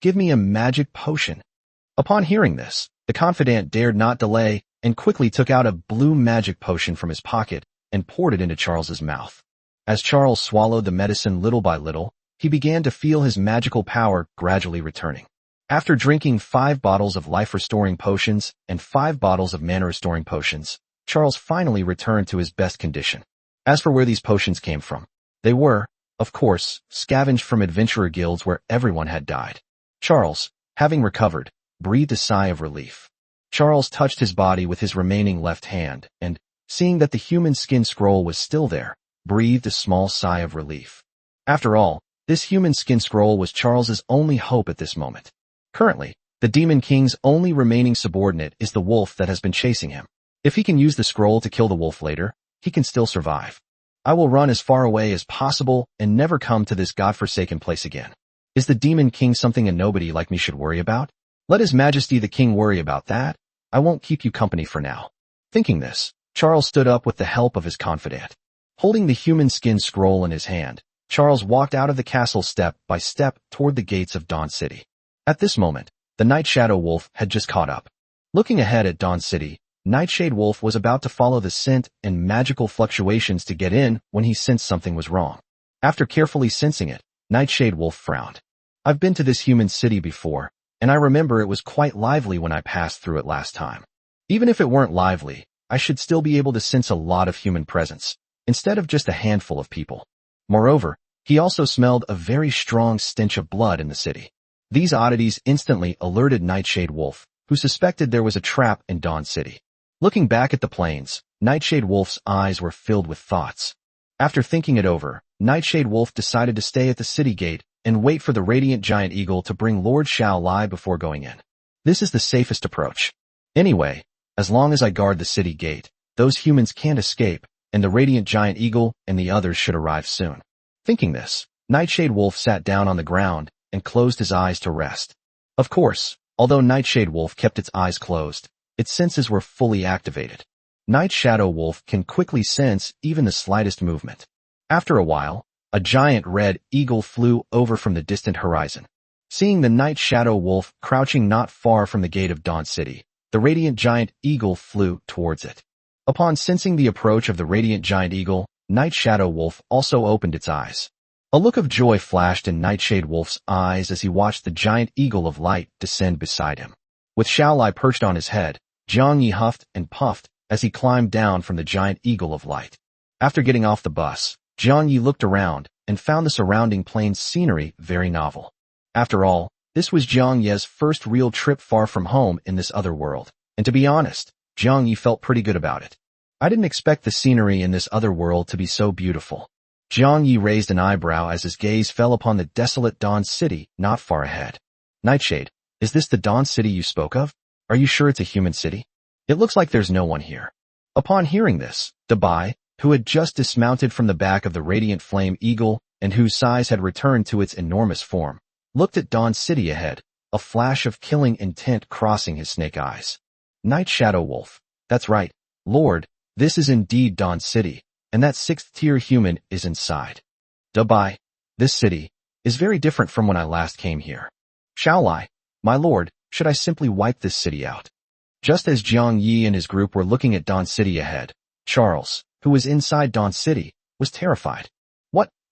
a magic potion." Upon hearing this, the confidant dared not delay and quickly took out a blue magic potion from his pocket and poured it into Charles's mouth. As Charles swallowed the medicine little by little, he began to feel his magical power gradually returning. After drinking 5 bottles of life-restoring potions and 5 bottles of mana-restoring potions, Charles finally returned to his best condition. As for where these potions came from, they were, of course, scavenged from adventurer guilds where everyone had died. Charles, having recovered, breathed a sigh of relief. Charles touched his body with his remaining left hand and, seeing that the human skin scroll was still there, breathed a small sigh of relief. After all, this human skin scroll was Charles's only hope at this moment. Currently, the Demon King's only remaining subordinate is the wolf that has been chasing him. If he can use the scroll to kill the wolf later, he can still survive. I will run as far away as possible and never come to this godforsaken place again. Is the Demon King something a nobody like me should worry about? Let His Majesty the King worry about that. I won't keep you company for now. Thinking this, Charles stood up with the help of his confidant. Holding the human skin scroll in his hand, Charles walked out of the castle step by step toward the gates of Dawn City. At this moment, the Night Shadow Wolf had just caught up. Looking ahead at Dawn City, Nightshade Wolf was about to follow the scent and magical fluctuations to get in when he sensed something was wrong. After carefully sensing it, Nightshade Wolf frowned. I've been to this human city before, and I remember it was quite lively when I passed through it last time. Even if it weren't lively, I should still be able to sense a lot of human presence, instead of just a handful of people. Moreover, he also smelled a very strong stench of blood in the city. These oddities instantly alerted Nightshade Wolf, who suspected there was a trap in Dawn City. Looking back at the plains, Nightshade Wolf's eyes were filled with thoughts. After thinking it over, Nightshade Wolf decided to stay at the city gate and wait for the Radiant Giant Eagle to bring Lord Shao Lai before going in. This is the safest approach. Anyway, as long as I guard the city gate, those humans can't escape, and the Radiant Giant Eagle and the others should arrive soon. Thinking this, Nightshade Wolf sat down on the ground and closed his eyes to rest. Of course, although Nightshade Wolf kept its eyes closed, its senses were fully activated. Night Shadow Wolf can quickly sense even the slightest movement. After a while, a giant red eagle flew over from the distant horizon. Seeing the Night Shadow Wolf crouching not far from the gate of Dawn City, the Radiant Giant Eagle flew towards it. Upon sensing the approach of the Radiant Giant Eagle, Night Shadow Wolf also opened its eyes. A look of joy flashed in Nightshade Wolf's eyes as he watched the giant eagle of light descend beside him. With Shao Lai perched on his head, Jiang Yi huffed and puffed as he climbed down from the giant eagle of light. After getting off the bus, Jiang Yi looked around and found the surrounding plains scenery very novel. After all, this was Jiang Ye's first real trip far from home in this other world, and to be honest, Jiang Yi felt pretty good about it. I didn't expect the scenery in this other world to be so beautiful. Jiang Yi raised an eyebrow as his gaze fell upon the desolate Dawn City not far ahead. Nightshade, is this the Dawn City you spoke of? Are you sure it's a human city? It looks like there's no one here. Upon hearing this, Dabai, who had just dismounted from the back of the Radiant Flame Eagle and whose size had returned to its enormous form, looked at Dawn City ahead, a flash of killing intent crossing his snake eyes. Night Shadow Wolf. That's right, Lord, this is indeed Dawn City, and that sixth-tier human is inside. Dubai. This city is very different from when I last came here. Shall I, my lord, should I simply wipe this city out? Just as Jiang Yi and his group were looking at Dawn City ahead, Charles, who was inside Dawn City, was terrified.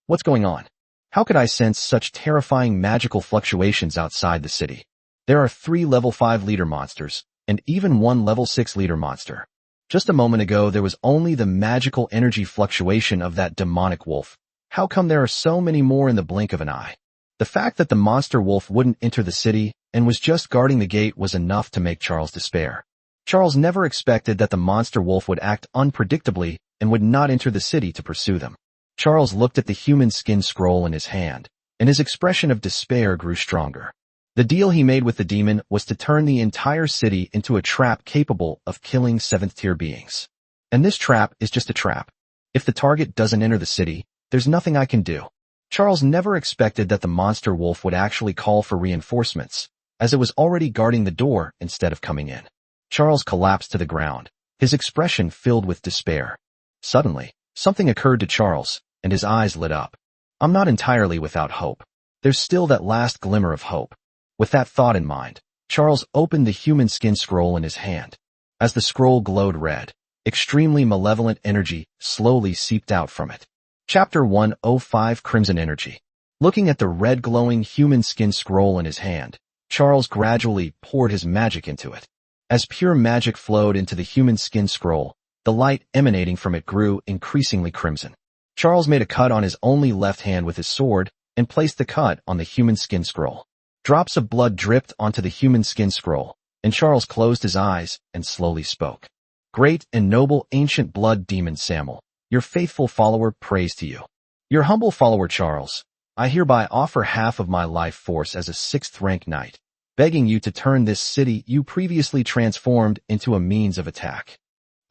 What's going on? How could I sense such terrifying magical fluctuations outside the city? There are 3 level 5 leader monsters, and even 1 level 6 leader monster. Just a moment ago there was only the magical energy fluctuation of that demonic wolf. How come there are so many more in the blink of an eye? The fact that the monster wolf wouldn't enter the city and was just guarding the gate was enough to make Charles despair. Charles never expected that the monster wolf would act unpredictably and would not enter the city to pursue them. Charles looked at the human skin scroll in his hand, and his expression of despair grew stronger. The deal he made with the demon was to turn the entire city into a trap capable of killing 7th-tier beings. And this trap is just a trap. If the target doesn't enter the city, there's nothing I can do. Charles never expected that the monster wolf would actually call for reinforcements, as it was already guarding the door instead of coming in. Charles collapsed to the ground, his expression filled with despair. Suddenly, something occurred to Charles, and his eyes lit up. I'm not entirely without hope. There's still that last glimmer of hope. With that thought in mind, Charles opened the human skin scroll in his hand. As the scroll glowed red, extremely malevolent energy slowly seeped out from it. Chapter 105 Crimson Energy. Looking at the red glowing human skin scroll in his hand, Charles gradually poured his magic into it. As pure magic flowed into the human skin scroll, the light emanating from it grew increasingly crimson. Charles made a cut on his only left hand with his sword and placed the cut on the human skin scroll. Drops of blood dripped onto the human skin scroll, and Charles closed his eyes and slowly spoke. Great and noble ancient blood demon Samuel, your faithful follower prays to you. Your humble follower Charles, I hereby offer half of my life force as a 6th-rank knight, begging you to turn this city you previously transformed into a means of attack.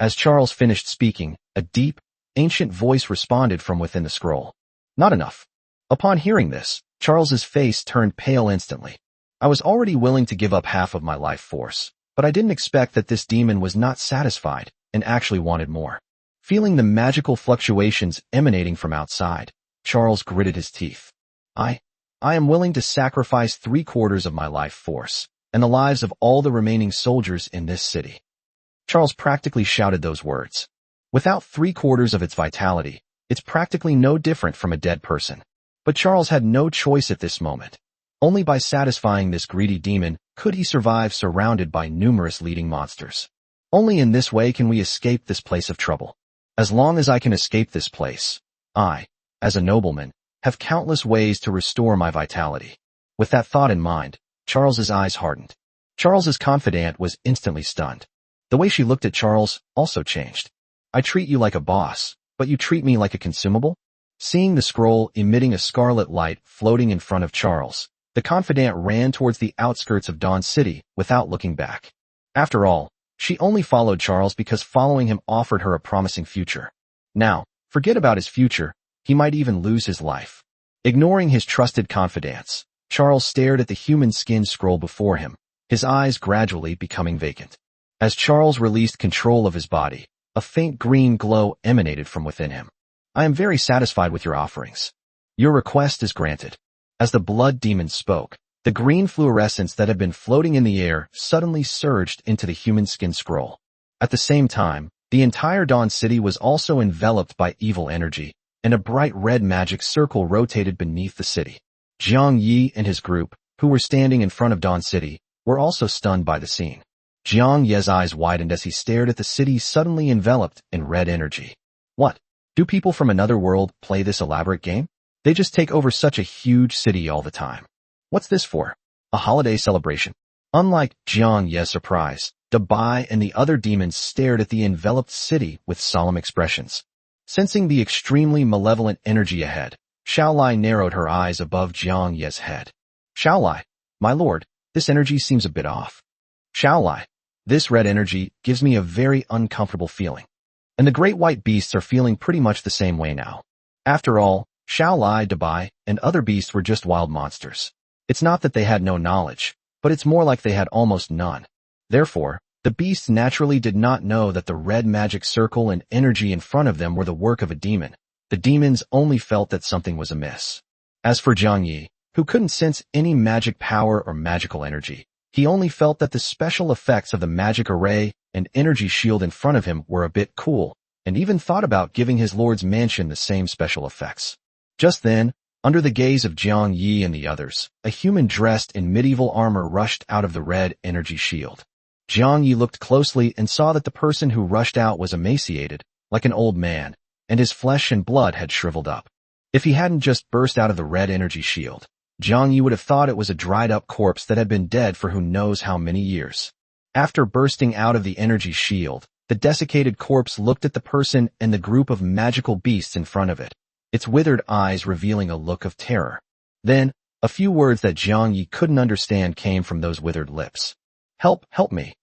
As Charles finished speaking, a deep, ancient voice responded from within the scroll. Not enough. Upon hearing this, Charles's face turned pale instantly. I was already willing to give up half of my life force, but I didn't expect that this demon was not satisfied and actually wanted more. Feeling the magical fluctuations emanating from outside, Charles gritted his teeth. I am willing to sacrifice 3/4 of my life force and the lives of all the remaining soldiers in this city. Charles practically shouted those words. Without 3/4 of its vitality, it's practically no different from a dead person. But Charles had no choice at this moment. Only by satisfying this greedy demon could he survive surrounded by numerous leading monsters. Only in this way can we escape this place of trouble. As long as I can escape this place, I, as a nobleman, have countless ways to restore my vitality. With that thought in mind, Charles's eyes hardened. Charles's confidante was instantly stunned. The way she looked at Charles also changed. I treat you like a boss, but you treat me like a consumable? Seeing the scroll emitting a scarlet light floating in front of Charles, the confidante ran towards the outskirts of Dawn City without looking back. After all, she only followed Charles because following him offered her a promising future. Now, forget about his future, he might even lose his life. Ignoring his trusted confidants, Charles stared at the human skin scroll before him, his eyes gradually becoming vacant. As Charles released control of his body, a faint green glow emanated from within him. I am very satisfied with your offerings. Your request is granted. As the blood demon spoke, the green fluorescence that had been floating in the air suddenly surged into the human skin scroll. At the same time, the entire Dawn City was also enveloped by evil energy, and a bright red magic circle rotated beneath the city. Jiang Yi and his group, who were standing in front of Dawn City, were also stunned by the scene. Jiang Ye's eyes widened as he stared at the city suddenly enveloped in red energy. What? Do people from another world play this elaborate game? They just take over such a huge city all the time. What's this for? A holiday celebration? Unlike Jiang Ye's surprise, Dubai and the other demons stared at the enveloped city with solemn expressions. Sensing the extremely malevolent energy ahead, Xiaolai narrowed her eyes above Jiang Ye's head. Xiaolai, my lord, this energy seems a bit off. Xiaolai, this red energy gives me a very uncomfortable feeling. And the great white beasts are feeling pretty much the same way now. After all, Xiaolai, Dubai, and other beasts were just wild monsters. It's not that they had no knowledge, but it's more like they had almost none. Therefore, the beasts naturally did not know that the red magic circle and energy in front of them were the work of a demon. The demons only felt that something was amiss. As for Jiang Yi, who couldn't sense any magic power or magical energy, he only felt that the special effects of the magic array and energy shield in front of him were a bit cool, and even thought about giving his lord's mansion the same special effects. Just then, under the gaze of Jiang Yi and the others, a human dressed in medieval armor rushed out of the red energy shield. Jiang Yi looked closely and saw that the person who rushed out was emaciated, like an old man, and his flesh and blood had shriveled up. If he hadn't just burst out of the red energy shield, Jiang Yi would have thought it was a dried-up corpse that had been dead for who knows how many years. After bursting out of the energy shield, the desiccated corpse looked at the person and the group of magical beasts in front of it, its withered eyes revealing a look of terror. Then, a few words that Jiang Yi couldn't understand came from those withered lips. Help me.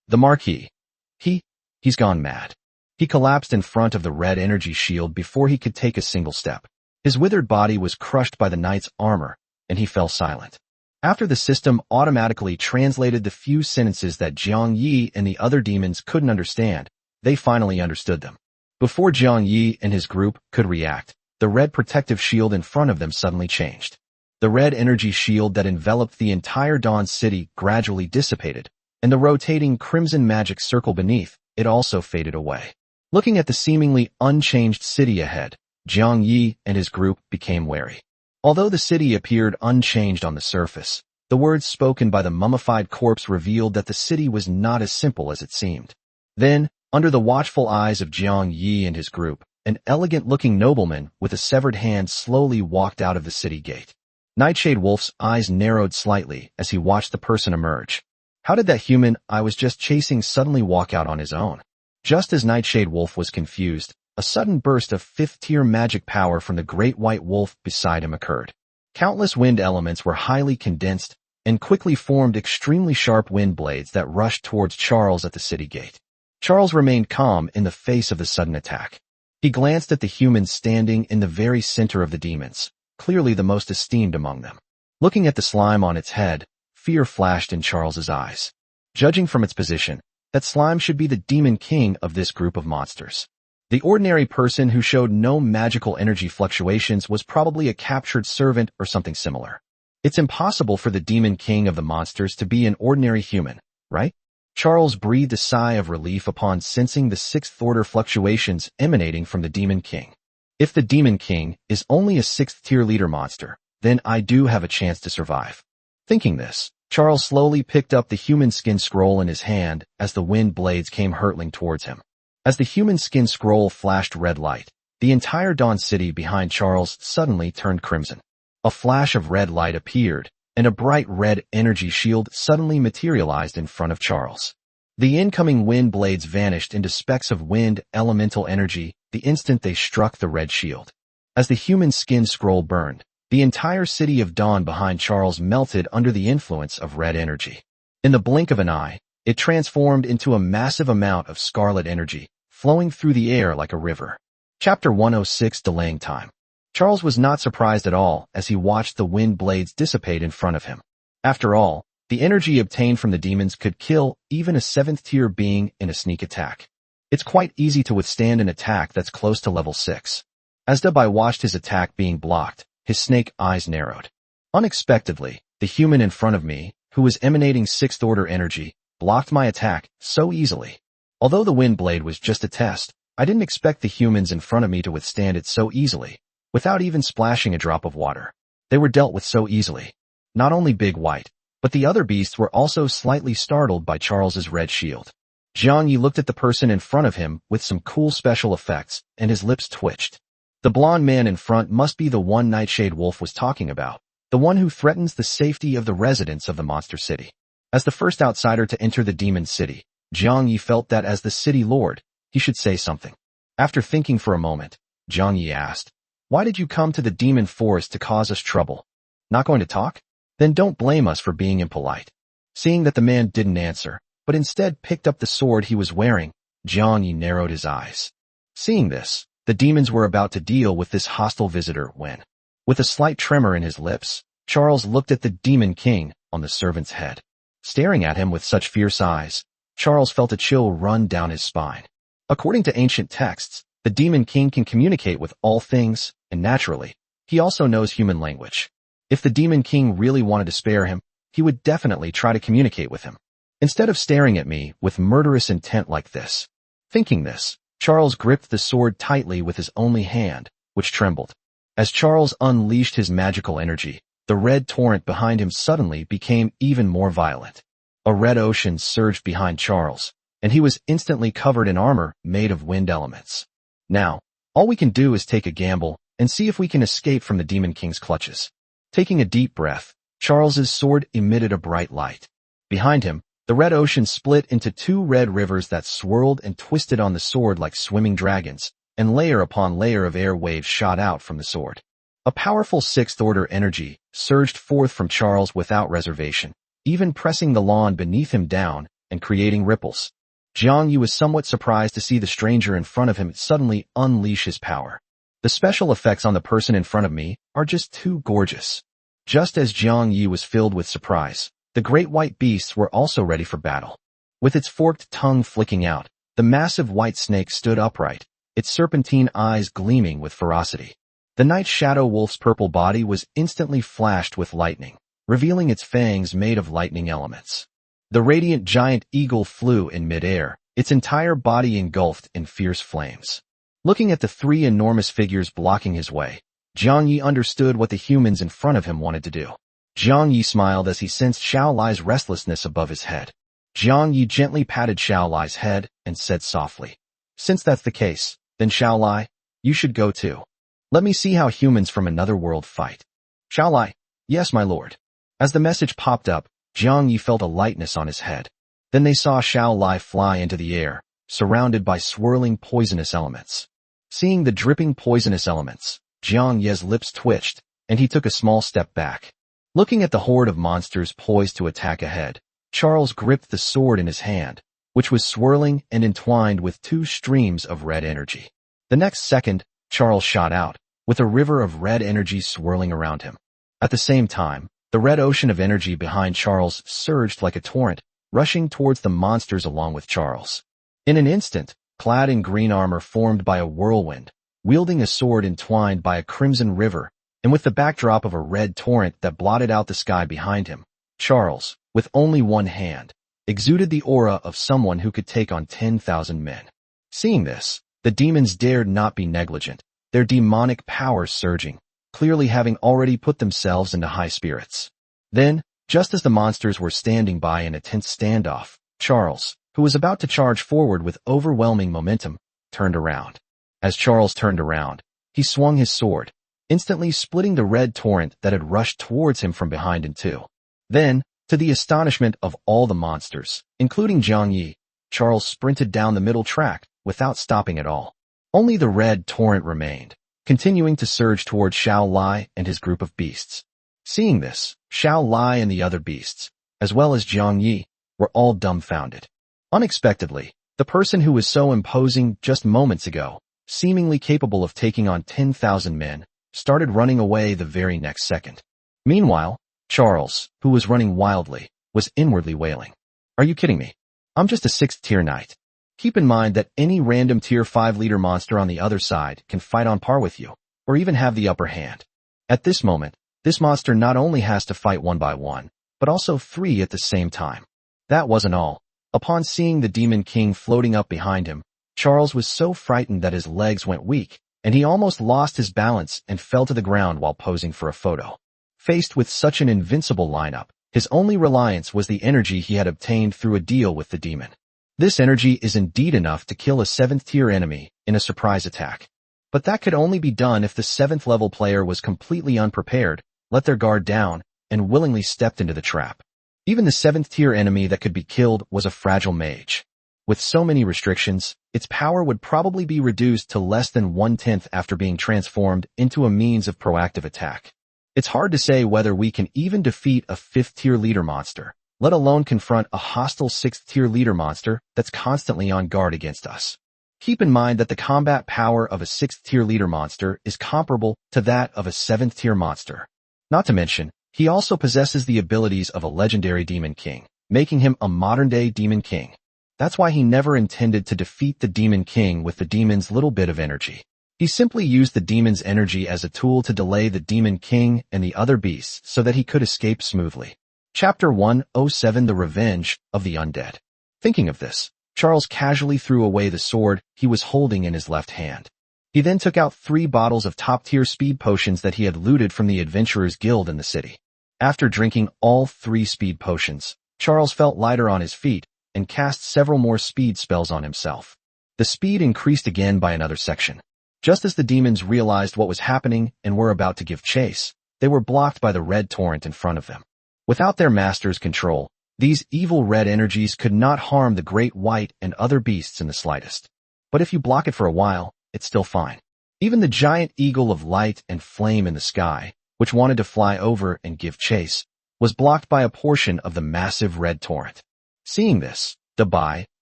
The Marquis. He's gone mad. He collapsed in front of the red energy shield before he could take a single step. His withered body was crushed by the knight's armor, and he fell silent. After the system automatically translated the few sentences that Jiang Yi and the other demons couldn't understand, they finally understood them. Before Jiang Yi and his group could react, the red protective shield in front of them suddenly changed. The red energy shield that enveloped the entire Dawn City gradually dissipated, and the rotating crimson magic circle beneath it also faded away. Looking at the seemingly unchanged city ahead, Jiang Yi and his group became wary. Although the city appeared unchanged on the surface, the words spoken by the mummified corpse revealed that the city was not as simple as it seemed. Then, under the watchful eyes of Jiang Yi and his group, an elegant-looking nobleman with a severed hand slowly walked out of the city gate. Nightshade Wolf's eyes narrowed slightly as he watched the person emerge. How did that human I was just chasing suddenly walk out on his own? Just as Nightshade Wolf was confused, a sudden burst of fifth-tier magic power from the great white wolf beside him occurred. Countless wind elements were highly condensed and quickly formed extremely sharp wind blades that rushed towards Charles at the city gate. Charles remained calm in the face of the sudden attack. He glanced at the humans standing in the very center of the demons, clearly the most esteemed among them. Looking at the slime on its head, fear flashed in Charles's eyes. Judging from its position, that slime should be the demon king of this group of monsters. The ordinary person who showed no magical energy fluctuations was probably a captured servant or something similar. It's impossible for the demon king of the monsters to be an ordinary human, right? Charles breathed a sigh of relief upon sensing the sixth-order fluctuations emanating from the demon king. If the demon king is only a sixth-tier leader monster, then I do have a chance to survive. Thinking this, Charles slowly picked up the human skin scroll in his hand as the wind blades came hurtling towards him. As the human skin scroll flashed red light, the entire Dawn City behind Charles suddenly turned crimson. A flash of red light appeared, and a bright red energy shield suddenly materialized in front of Charles. The incoming wind blades vanished into specks of wind elemental energy the instant they struck the red shield. As the human skin scroll burned, the entire city of Dawn behind Charles melted under the influence of red energy. In the blink of an eye, it transformed into a massive amount of scarlet energy, flowing through the air like a river. Chapter 106 Delaying Time. Charles was not surprised at all as he watched the wind blades dissipate in front of him. After all, the energy obtained from the demons could kill even a 7th-tier being in a sneak attack. It's quite easy to withstand an attack that's close to level 6. As Dabai watched his attack being blocked, his snake eyes narrowed. Unexpectedly, the human in front of me, who was emanating 6th-order energy, blocked my attack so easily. Although the wind blade was just a test, I didn't expect the humans in front of me to withstand it so easily, without even splashing a drop of water. They were dealt with so easily. Not only Big White, but the other beasts were also slightly startled by Charles's red shield. Jiang Yi looked at the person in front of him with some cool special effects, and his lips twitched. The blonde man in front must be the one Nightshade Wolf was talking about, the one who threatens the safety of the residents of the Monster City. As the first outsider to enter the Demon City, Jiang Yi felt that as the city lord, he should say something. After thinking for a moment, Jiang Yi asked, "Why did you come to the Demon Forest to cause us trouble? Not going to talk? Then don't blame us for being impolite." Seeing that the man didn't answer, but instead picked up the sword he was wearing, Jiang Yi narrowed his eyes. Seeing this, the demons were about to deal with this hostile visitor when, with a slight tremor in his lips, Charles looked at the Demon King on the servant's head. Staring at him with such fierce eyes, Charles felt a chill run down his spine. According to ancient texts, the Demon King can communicate with all things, and naturally, he also knows human language. If the Demon King really wanted to spare him, he would definitely try to communicate with him. Instead of staring at me with murderous intent like this. Thinking this, Charles gripped the sword tightly with his only hand, which trembled. As Charles unleashed his magical energy, the red torrent behind him suddenly became even more violent. A red ocean surged behind Charles, and he was instantly covered in armor made of wind elements. Now, all we can do is take a gamble and see if we can escape from the Demon King's clutches. Taking a deep breath, Charles's sword emitted a bright light. Behind him, the red ocean split into two red rivers that swirled and twisted on the sword like swimming dragons, and layer upon layer of air waves shot out from the sword. A powerful sixth-order energy surged forth from Charles without reservation, even pressing the lawn beneath him down and creating ripples. Jiang Yi was somewhat surprised to see the stranger in front of him suddenly unleash his power. The special effects on the person in front of me are just too gorgeous. Just as Jiang Yi was filled with surprise, the great white beasts were also ready for battle. With its forked tongue flicking out, the massive white snake stood upright, its serpentine eyes gleaming with ferocity. The night shadow wolf's purple body was instantly flashed with lightning, revealing its fangs made of lightning elements. The radiant giant eagle flew in midair, its entire body engulfed in fierce flames. Looking at the three enormous figures blocking his way, Jiang Yi understood what the humans in front of him wanted to do. Jiang Yi smiled as he sensed Xiao Lai's restlessness above his head. Jiang Yi gently patted Xiao Lai's head and said softly, "Since that's the case, then Xiao Lai, you should go too. Let me see how humans from another world fight." Xiao Lai, "Yes, my lord." As the message popped up, Jiang Yi felt a lightness on his head. Then they saw Xiao Lai fly into the air, surrounded by swirling poisonous elements. Seeing the dripping poisonous elements, Jiang Yi's lips twitched, and he took a small step back. Looking at the horde of monsters poised to attack ahead, Charles gripped the sword in his hand, which was swirling and entwined with two streams of red energy. The next second, Charles shot out, with a river of red energy swirling around him. At the same time, the red ocean of energy behind Charles surged like a torrent, rushing towards the monsters along with Charles. In an instant, clad in green armor formed by a whirlwind, wielding a sword entwined by a crimson river, and with the backdrop of a red torrent that blotted out the sky behind him, Charles, with only one hand, exuded the aura of someone who could take on 10,000 men. Seeing this, the demons dared not be negligent, their demonic powers surging, clearly having already put themselves into high spirits. Then, just as the monsters were standing by in a tense standoff, Charles, who was about to charge forward with overwhelming momentum, turned around. As Charles turned around, he swung his sword, instantly splitting the red torrent that had rushed towards him from behind in two. Then, to the astonishment of all the monsters, including Jiang Yi, Charles sprinted down the middle track without stopping at all. Only the red torrent remained, continuing to surge toward Xiao Lai and his group of beasts. Seeing this, Xiao Lai and the other beasts, as well as Jiang Yi, were all dumbfounded. Unexpectedly, the person who was so imposing just moments ago, seemingly capable of taking on 10,000 men, started running away the very next second. Meanwhile, Charles, who was running wildly, was inwardly wailing. "Are you kidding me? I'm just a 6th-tier knight. Keep in mind that any random tier 5 leader monster on the other side can fight on par with you, or even have the upper hand. At this moment, this monster not only has to fight one by one, but also 3 at the same time." That wasn't all. Upon seeing the Demon King floating up behind him, Charles was so frightened that his legs went weak, and he almost lost his balance and fell to the ground while posing for a photo. Faced with such an invincible lineup, his only reliance was the energy he had obtained through a deal with the demon. This energy is indeed enough to kill a 7th-tier enemy in a surprise attack. But that could only be done if the 7th-level player was completely unprepared, let their guard down, and willingly stepped into the trap. Even the 7th-tier enemy that could be killed was a fragile mage. With so many restrictions, its power would probably be reduced to less than 1/10 after being transformed into a means of proactive attack. It's hard to say whether we can even defeat a 5th-tier leader monster, let alone confront a hostile 6th-tier leader monster that's constantly on guard against us. Keep in mind that the combat power of a 6th-tier leader monster is comparable to that of a 7th-tier monster. Not to mention, he also possesses the abilities of a legendary demon king, making him a modern-day Demon King. That's why he never intended to defeat the Demon King with the demon's little bit of energy. He simply used the demon's energy as a tool to delay the Demon King and the other beasts so that he could escape smoothly. Chapter 107 The Revenge of the Undead. Thinking of this, Charles casually threw away the sword he was holding in his left hand. He then took out 3 bottles of top-tier speed potions that he had looted from the Adventurers Guild in the city. After drinking all 3 speed potions, Charles felt lighter on his feet and cast several more speed spells on himself. The speed increased again by another section. Just as the demons realized what was happening and were about to give chase, they were blocked by the red torrent in front of them. Without their master's control, these evil red energies could not harm the great white and other beasts in the slightest. But if you block it for a while, it's still fine. Even the giant eagle of light and flame in the sky, which wanted to fly over and give chase, was blocked by a portion of the massive red torrent. Seeing this, the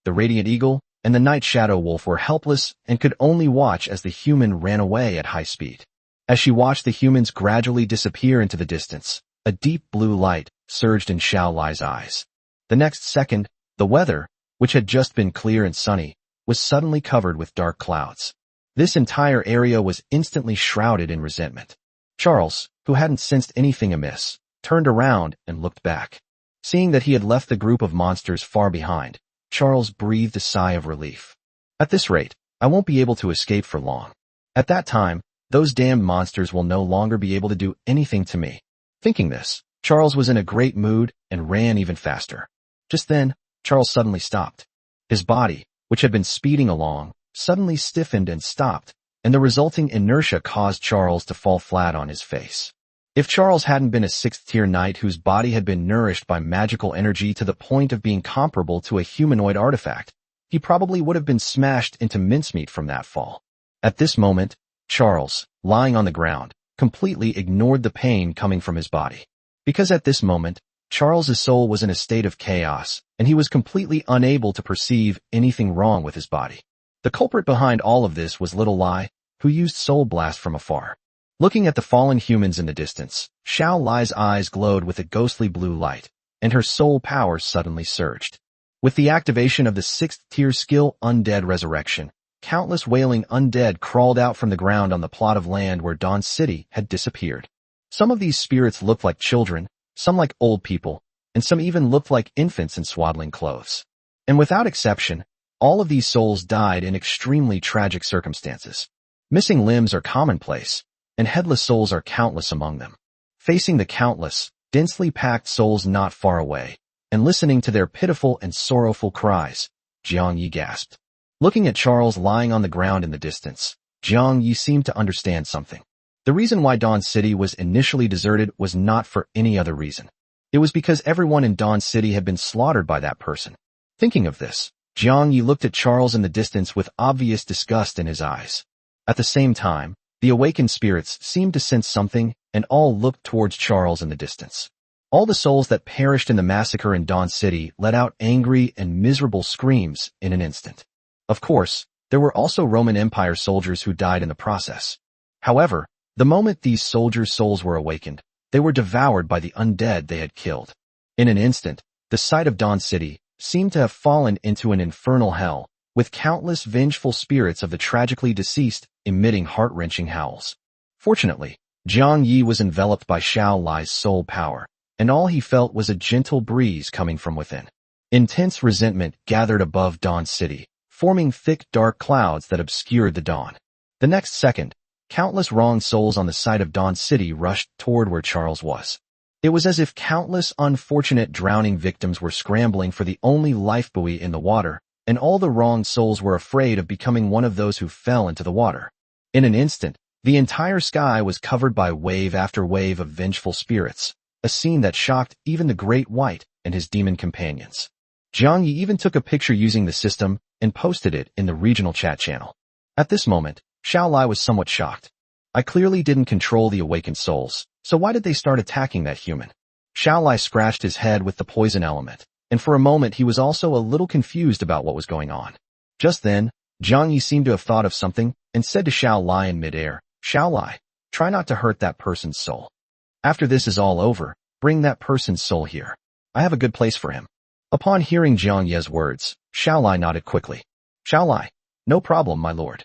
radiant eagle, and the night shadow wolf were helpless and could only watch as the human ran away at high speed. As she watched the humans gradually disappear into the distance, a deep blue light surged in Xiao Lai's eyes. The next second, the weather, which had just been clear and sunny, was suddenly covered with dark clouds. This entire area was instantly shrouded in resentment. Charles, who hadn't sensed anything amiss, turned around and looked back. Seeing that he had left the group of monsters far behind, Charles breathed a sigh of relief. At this rate, I won't be able to escape for long. At that time, those damned monsters will no longer be able to do anything to me. Thinking this, Charles was in a great mood and ran even faster. Just then, Charles suddenly stopped. His body, which had been speeding along, suddenly stiffened and stopped, and the resulting inertia caused Charles to fall flat on his face. If Charles hadn't been a 6th-tier knight whose body had been nourished by magical energy to the point of being comparable to a humanoid artifact, he probably would have been smashed into mincemeat from that fall. At this moment, Charles, lying on the ground, completely ignored the pain coming from his body. Because at this moment, Charles's soul was in a state of chaos, and he was completely unable to perceive anything wrong with his body. The culprit behind all of this was Little Lai, who used Soul Blast from afar. Looking at the fallen humans in the distance, Xiao Lai's eyes glowed with a ghostly blue light, and her soul power suddenly surged. With the activation of the 6th-tier skill Undead Resurrection, countless wailing undead crawled out from the ground on the plot of land where Dawn City had disappeared. Some of these spirits looked like children, some like old people, and some even looked like infants in swaddling clothes. And without exception, all of these souls died in extremely tragic circumstances. Missing limbs are commonplace, and headless souls are countless among them. Facing the countless, densely packed souls not far away, and listening to their pitiful and sorrowful cries, Jiang Yi gasped. Looking at Charles lying on the ground in the distance, Jiang Yi seemed to understand something. The reason why Dawn City was initially deserted was not for any other reason. It was because everyone in Dawn City had been slaughtered by that person. Thinking of this, Jiang Yi looked at Charles in the distance with obvious disgust in his eyes. At the same time, the awakened spirits seemed to sense something, and all looked towards Charles in the distance. All the souls that perished in the massacre in Dawn City let out angry and miserable screams in an instant. Of course, there were also Roman Empire soldiers who died in the process. However, the moment these soldiers' souls were awakened, they were devoured by the undead they had killed. In an instant, the sight of Dawn City seemed to have fallen into an infernal hell, with countless vengeful spirits of the tragically deceased emitting heart-wrenching howls. Fortunately, Jiang Yi was enveloped by Xiao Lai's soul power, and all he felt was a gentle breeze coming from within. Intense resentment gathered above Dawn City, forming thick dark clouds that obscured the dawn. The next second, countless wronged souls on the site of Dawn City rushed toward where Charles was. It was as if countless unfortunate drowning victims were scrambling for the only lifebuoy in the water, and all the wronged souls were afraid of becoming one of those who fell into the water. In an instant, the entire sky was covered by wave after wave of vengeful spirits, a scene that shocked even the Great White and his demon companions. Jiang Yi even took a picture using the system and posted it in the regional chat channel. At this moment, Xiao Lai was somewhat shocked. I clearly didn't control the awakened souls, so why did they start attacking that human? Xiao Lai scratched his head with the poison element, and for a moment he was also a little confused about what was going on. Just then, Jiang Yi seemed to have thought of something and said to Xiao Lai in midair, Xiao Lai, try not to hurt that person's soul. After this is all over, bring that person's soul here. I have a good place for him. Upon hearing Jiang Ye's words, Xiaolai nodded quickly. Xiaolai, no problem, my lord.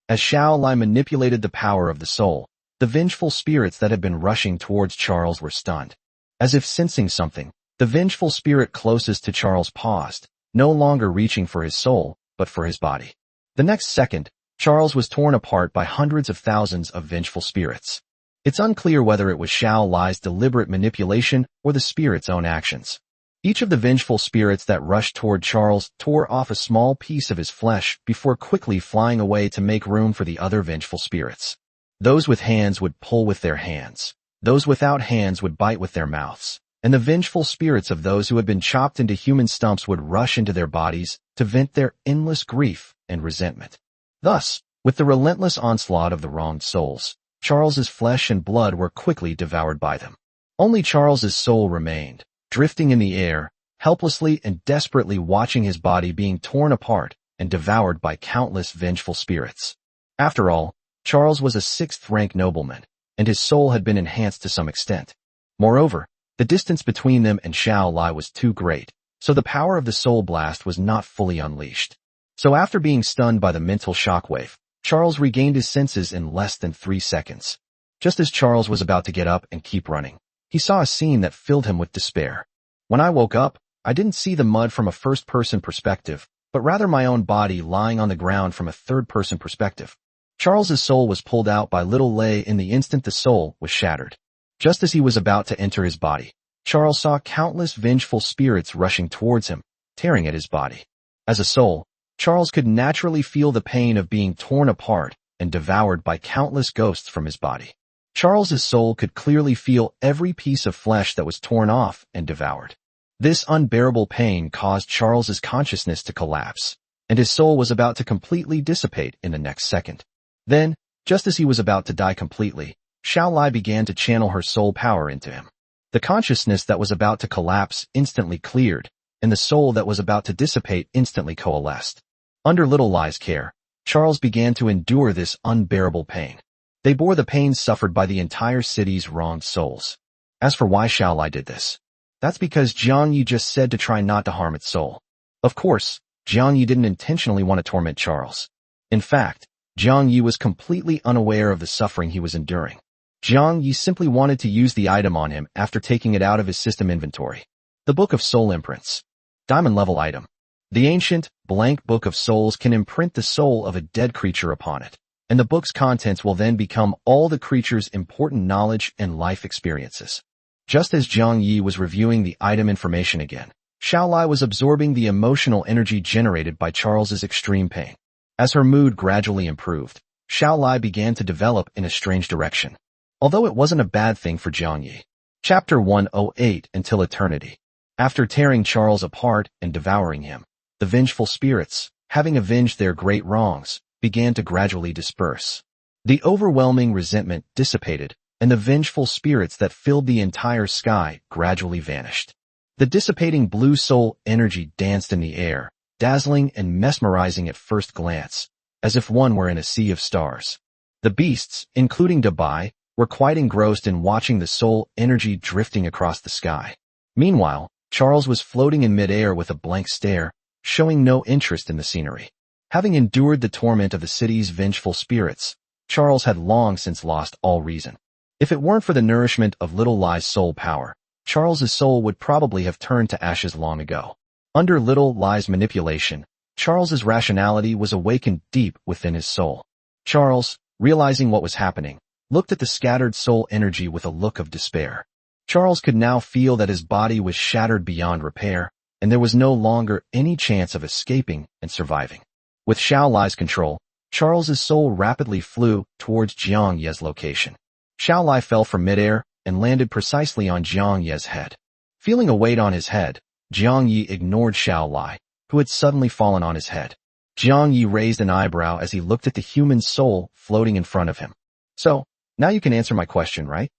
As Xiaolai manipulated the power of the soul, the vengeful spirits that had been rushing towards Charles were stunned. As if sensing something, the vengeful spirit closest to Charles paused, no longer reaching for his soul, but for his body. The next second, Charles was torn apart by hundreds of thousands of vengeful spirits. It's unclear whether it was Xiaolai's deliberate manipulation or the spirit's own actions. Each of the vengeful spirits that rushed toward Charles tore off a small piece of his flesh before quickly flying away to make room for the other vengeful spirits. Those with hands would pull with their hands. Those without hands would bite with their mouths. And the vengeful spirits of those who had been chopped into human stumps would rush into their bodies to vent their endless grief and resentment. Thus, with the relentless onslaught of the wronged souls, Charles's flesh and blood were quickly devoured by them. Only Charles's soul remained, drifting in the air, helplessly and desperately watching his body being torn apart and devoured by countless vengeful spirits. After all, Charles was a sixth-rank nobleman, and his soul had been enhanced to some extent. Moreover, the distance between them and Xiaolai was too great, so the power of the soul blast was not fully unleashed. So after being stunned by the mental shockwave, Charles regained his senses in less than 3 seconds. Just as Charles was about to get up and keep running, he saw a scene that filled him with despair. When I woke up, I didn't see the mud from a first-person perspective, but rather my own body lying on the ground from a third-person perspective. Charles's soul was pulled out by little Lei in the instant the soul was shattered. Just as he was about to enter his body, Charles saw countless vengeful spirits rushing towards him, tearing at his body. As a soul, Charles could naturally feel the pain of being torn apart and devoured by countless ghosts from his body. Charles's soul could clearly feel every piece of flesh that was torn off and devoured. This unbearable pain caused Charles's consciousness to collapse, and his soul was about to completely dissipate in the next second. Then, just as he was about to die completely, Xiaolai began to channel her soul power into him. The consciousness that was about to collapse instantly cleared, and the soul that was about to dissipate instantly coalesced. Under Little Lai's care, Charles began to endure this unbearable pain. They bore the pain suffered by the entire city's wronged souls. As for why Xiaolai did this, that's because Jiang Yi just said to try not to harm its soul. Of course, Jiang Yi didn't intentionally want to torment Charles. In fact, Jiang Yi was completely unaware of the suffering he was enduring. Jiang Yi simply wanted to use the item on him after taking it out of his system inventory. The Book of Soul Imprints. Diamond level item. The ancient, blank Book of Souls can imprint the soul of a dead creature upon it, and the book's contents will then become all the creature's important knowledge and life experiences. Just as Jiang Yi was reviewing the item information again, Xiaolai was absorbing the emotional energy generated by Charles's extreme pain. As her mood gradually improved, Xiaolai began to develop in a strange direction. Although it wasn't a bad thing for Jiang Yi. Chapter 108 Until Eternity. After tearing Charles apart and devouring him, the vengeful spirits, having avenged their great wrongs, began to gradually disperse. The overwhelming resentment dissipated, and the vengeful spirits that filled the entire sky gradually vanished. The dissipating blue soul energy danced in the air, dazzling and mesmerizing at first glance, as if one were in a sea of stars. The beasts, including Dabai, were quite engrossed in watching the soul energy drifting across the sky. Meanwhile, Charles was floating in midair with a blank stare, showing no interest in the scenery. Having endured the torment of the city's vengeful spirits, Charles had long since lost all reason. If it weren't for the nourishment of Little Lai's soul power, Charles's soul would probably have turned to ashes long ago. Under Little Lai's manipulation, Charles's rationality was awakened deep within his soul. Charles, realizing what was happening, looked at the scattered soul energy with a look of despair. Charles could now feel that his body was shattered beyond repair, and there was no longer any chance of escaping and surviving. With Xiaolai's control, Charles's soul rapidly flew towards Jiang Ye's location. Xiaolai fell from midair and landed precisely on Jiang Ye's head. Feeling a weight on his head, Jiang Yi ignored Xiaolai, who had suddenly fallen on his head. Jiang Yi raised an eyebrow as he looked at the human soul floating in front of him. So, now you can answer my question, right?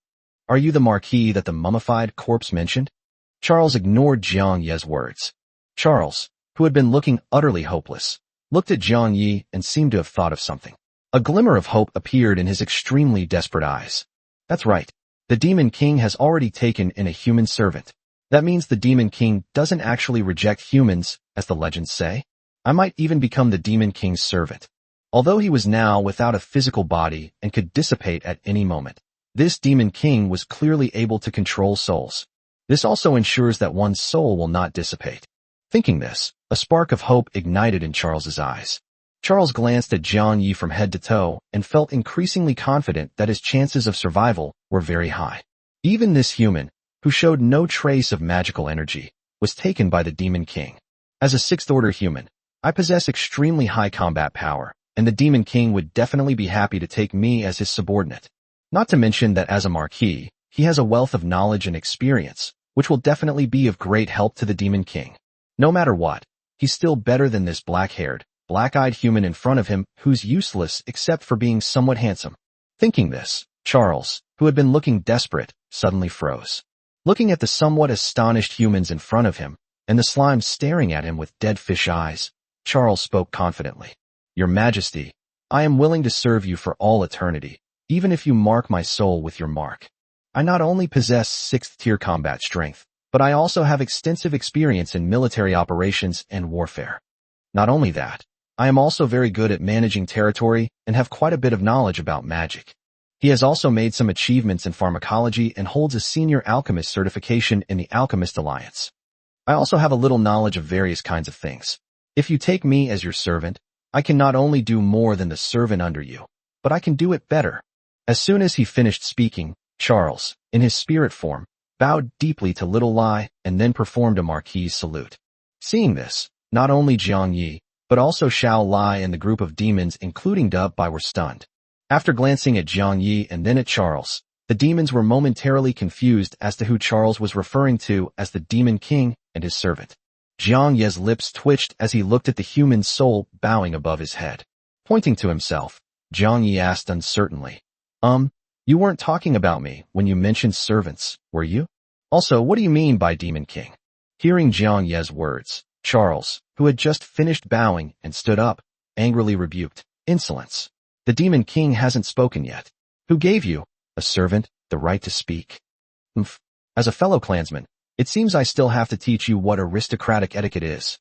Are you the Marquis that the mummified corpse mentioned? Charles ignored Jiang Ye's words. Charles, who had been looking utterly hopeless, looked at Jiang Yi and seemed to have thought of something. A glimmer of hope appeared in his extremely desperate eyes. That's right. The Demon King has already taken in a human servant. That means the Demon King doesn't actually reject humans, as the legends say. I might even become the Demon King's servant. Although he was now without a physical body and could dissipate at any moment, this Demon King was clearly able to control souls. This also ensures that one's soul will not dissipate. Thinking this, a spark of hope ignited in Charles's eyes. Charles glanced at Jiang Yi from head to toe and felt increasingly confident that his chances of survival were very high. Even this human, who showed no trace of magical energy, was taken by the Demon King. As a sixth-order human, I possess extremely high combat power, and the Demon King would definitely be happy to take me as his subordinate. Not to mention that as a Marquis, he has a wealth of knowledge and experience, which will definitely be of great help to the Demon King. No matter what, he's still better than this black-haired, black-eyed human in front of him who's useless except for being somewhat handsome. Thinking this, Charles, who had been looking desperate, suddenly froze. Looking at the somewhat astonished humans in front of him, and the slime staring at him with dead fish eyes, Charles spoke confidently. Your Majesty, I am willing to serve you for all eternity, even if you mark my soul with your mark. I not only possess 6th-tier combat strength, but I also have extensive experience in military operations and warfare. Not only that, I am also very good at managing territory and have quite a bit of knowledge about magic. He has also made some achievements in pharmacology and holds a senior alchemist certification in the Alchemist Alliance. I also have a little knowledge of various kinds of things. If you take me as your servant, I can not only do more than the servant under you, but I can do it better. As soon as he finished speaking, Charles, in his spirit form, bowed deeply to Little Lai and then performed a Marquis salute. Seeing this, not only Jiang Yi, but also Xiao Lai and the group of demons including Dub Bai were stunned. After glancing at Jiang Yi and then at Charles, the demons were momentarily confused as to who Charles was referring to as the Demon King and his servant. Jiang Yi's lips twitched as he looked at the human soul bowing above his head. Pointing to himself, Jiang Yi asked uncertainly, You weren't talking about me when you mentioned servants, were you? Also, what do you mean by Demon King? Hearing Jiang Yi's words, Charles, who had just finished bowing and stood up, angrily rebuked, Insolence. The Demon King hasn't spoken yet. Who gave you, a servant, the right to speak? As a fellow clansman, it seems I still have to teach you what aristocratic etiquette is.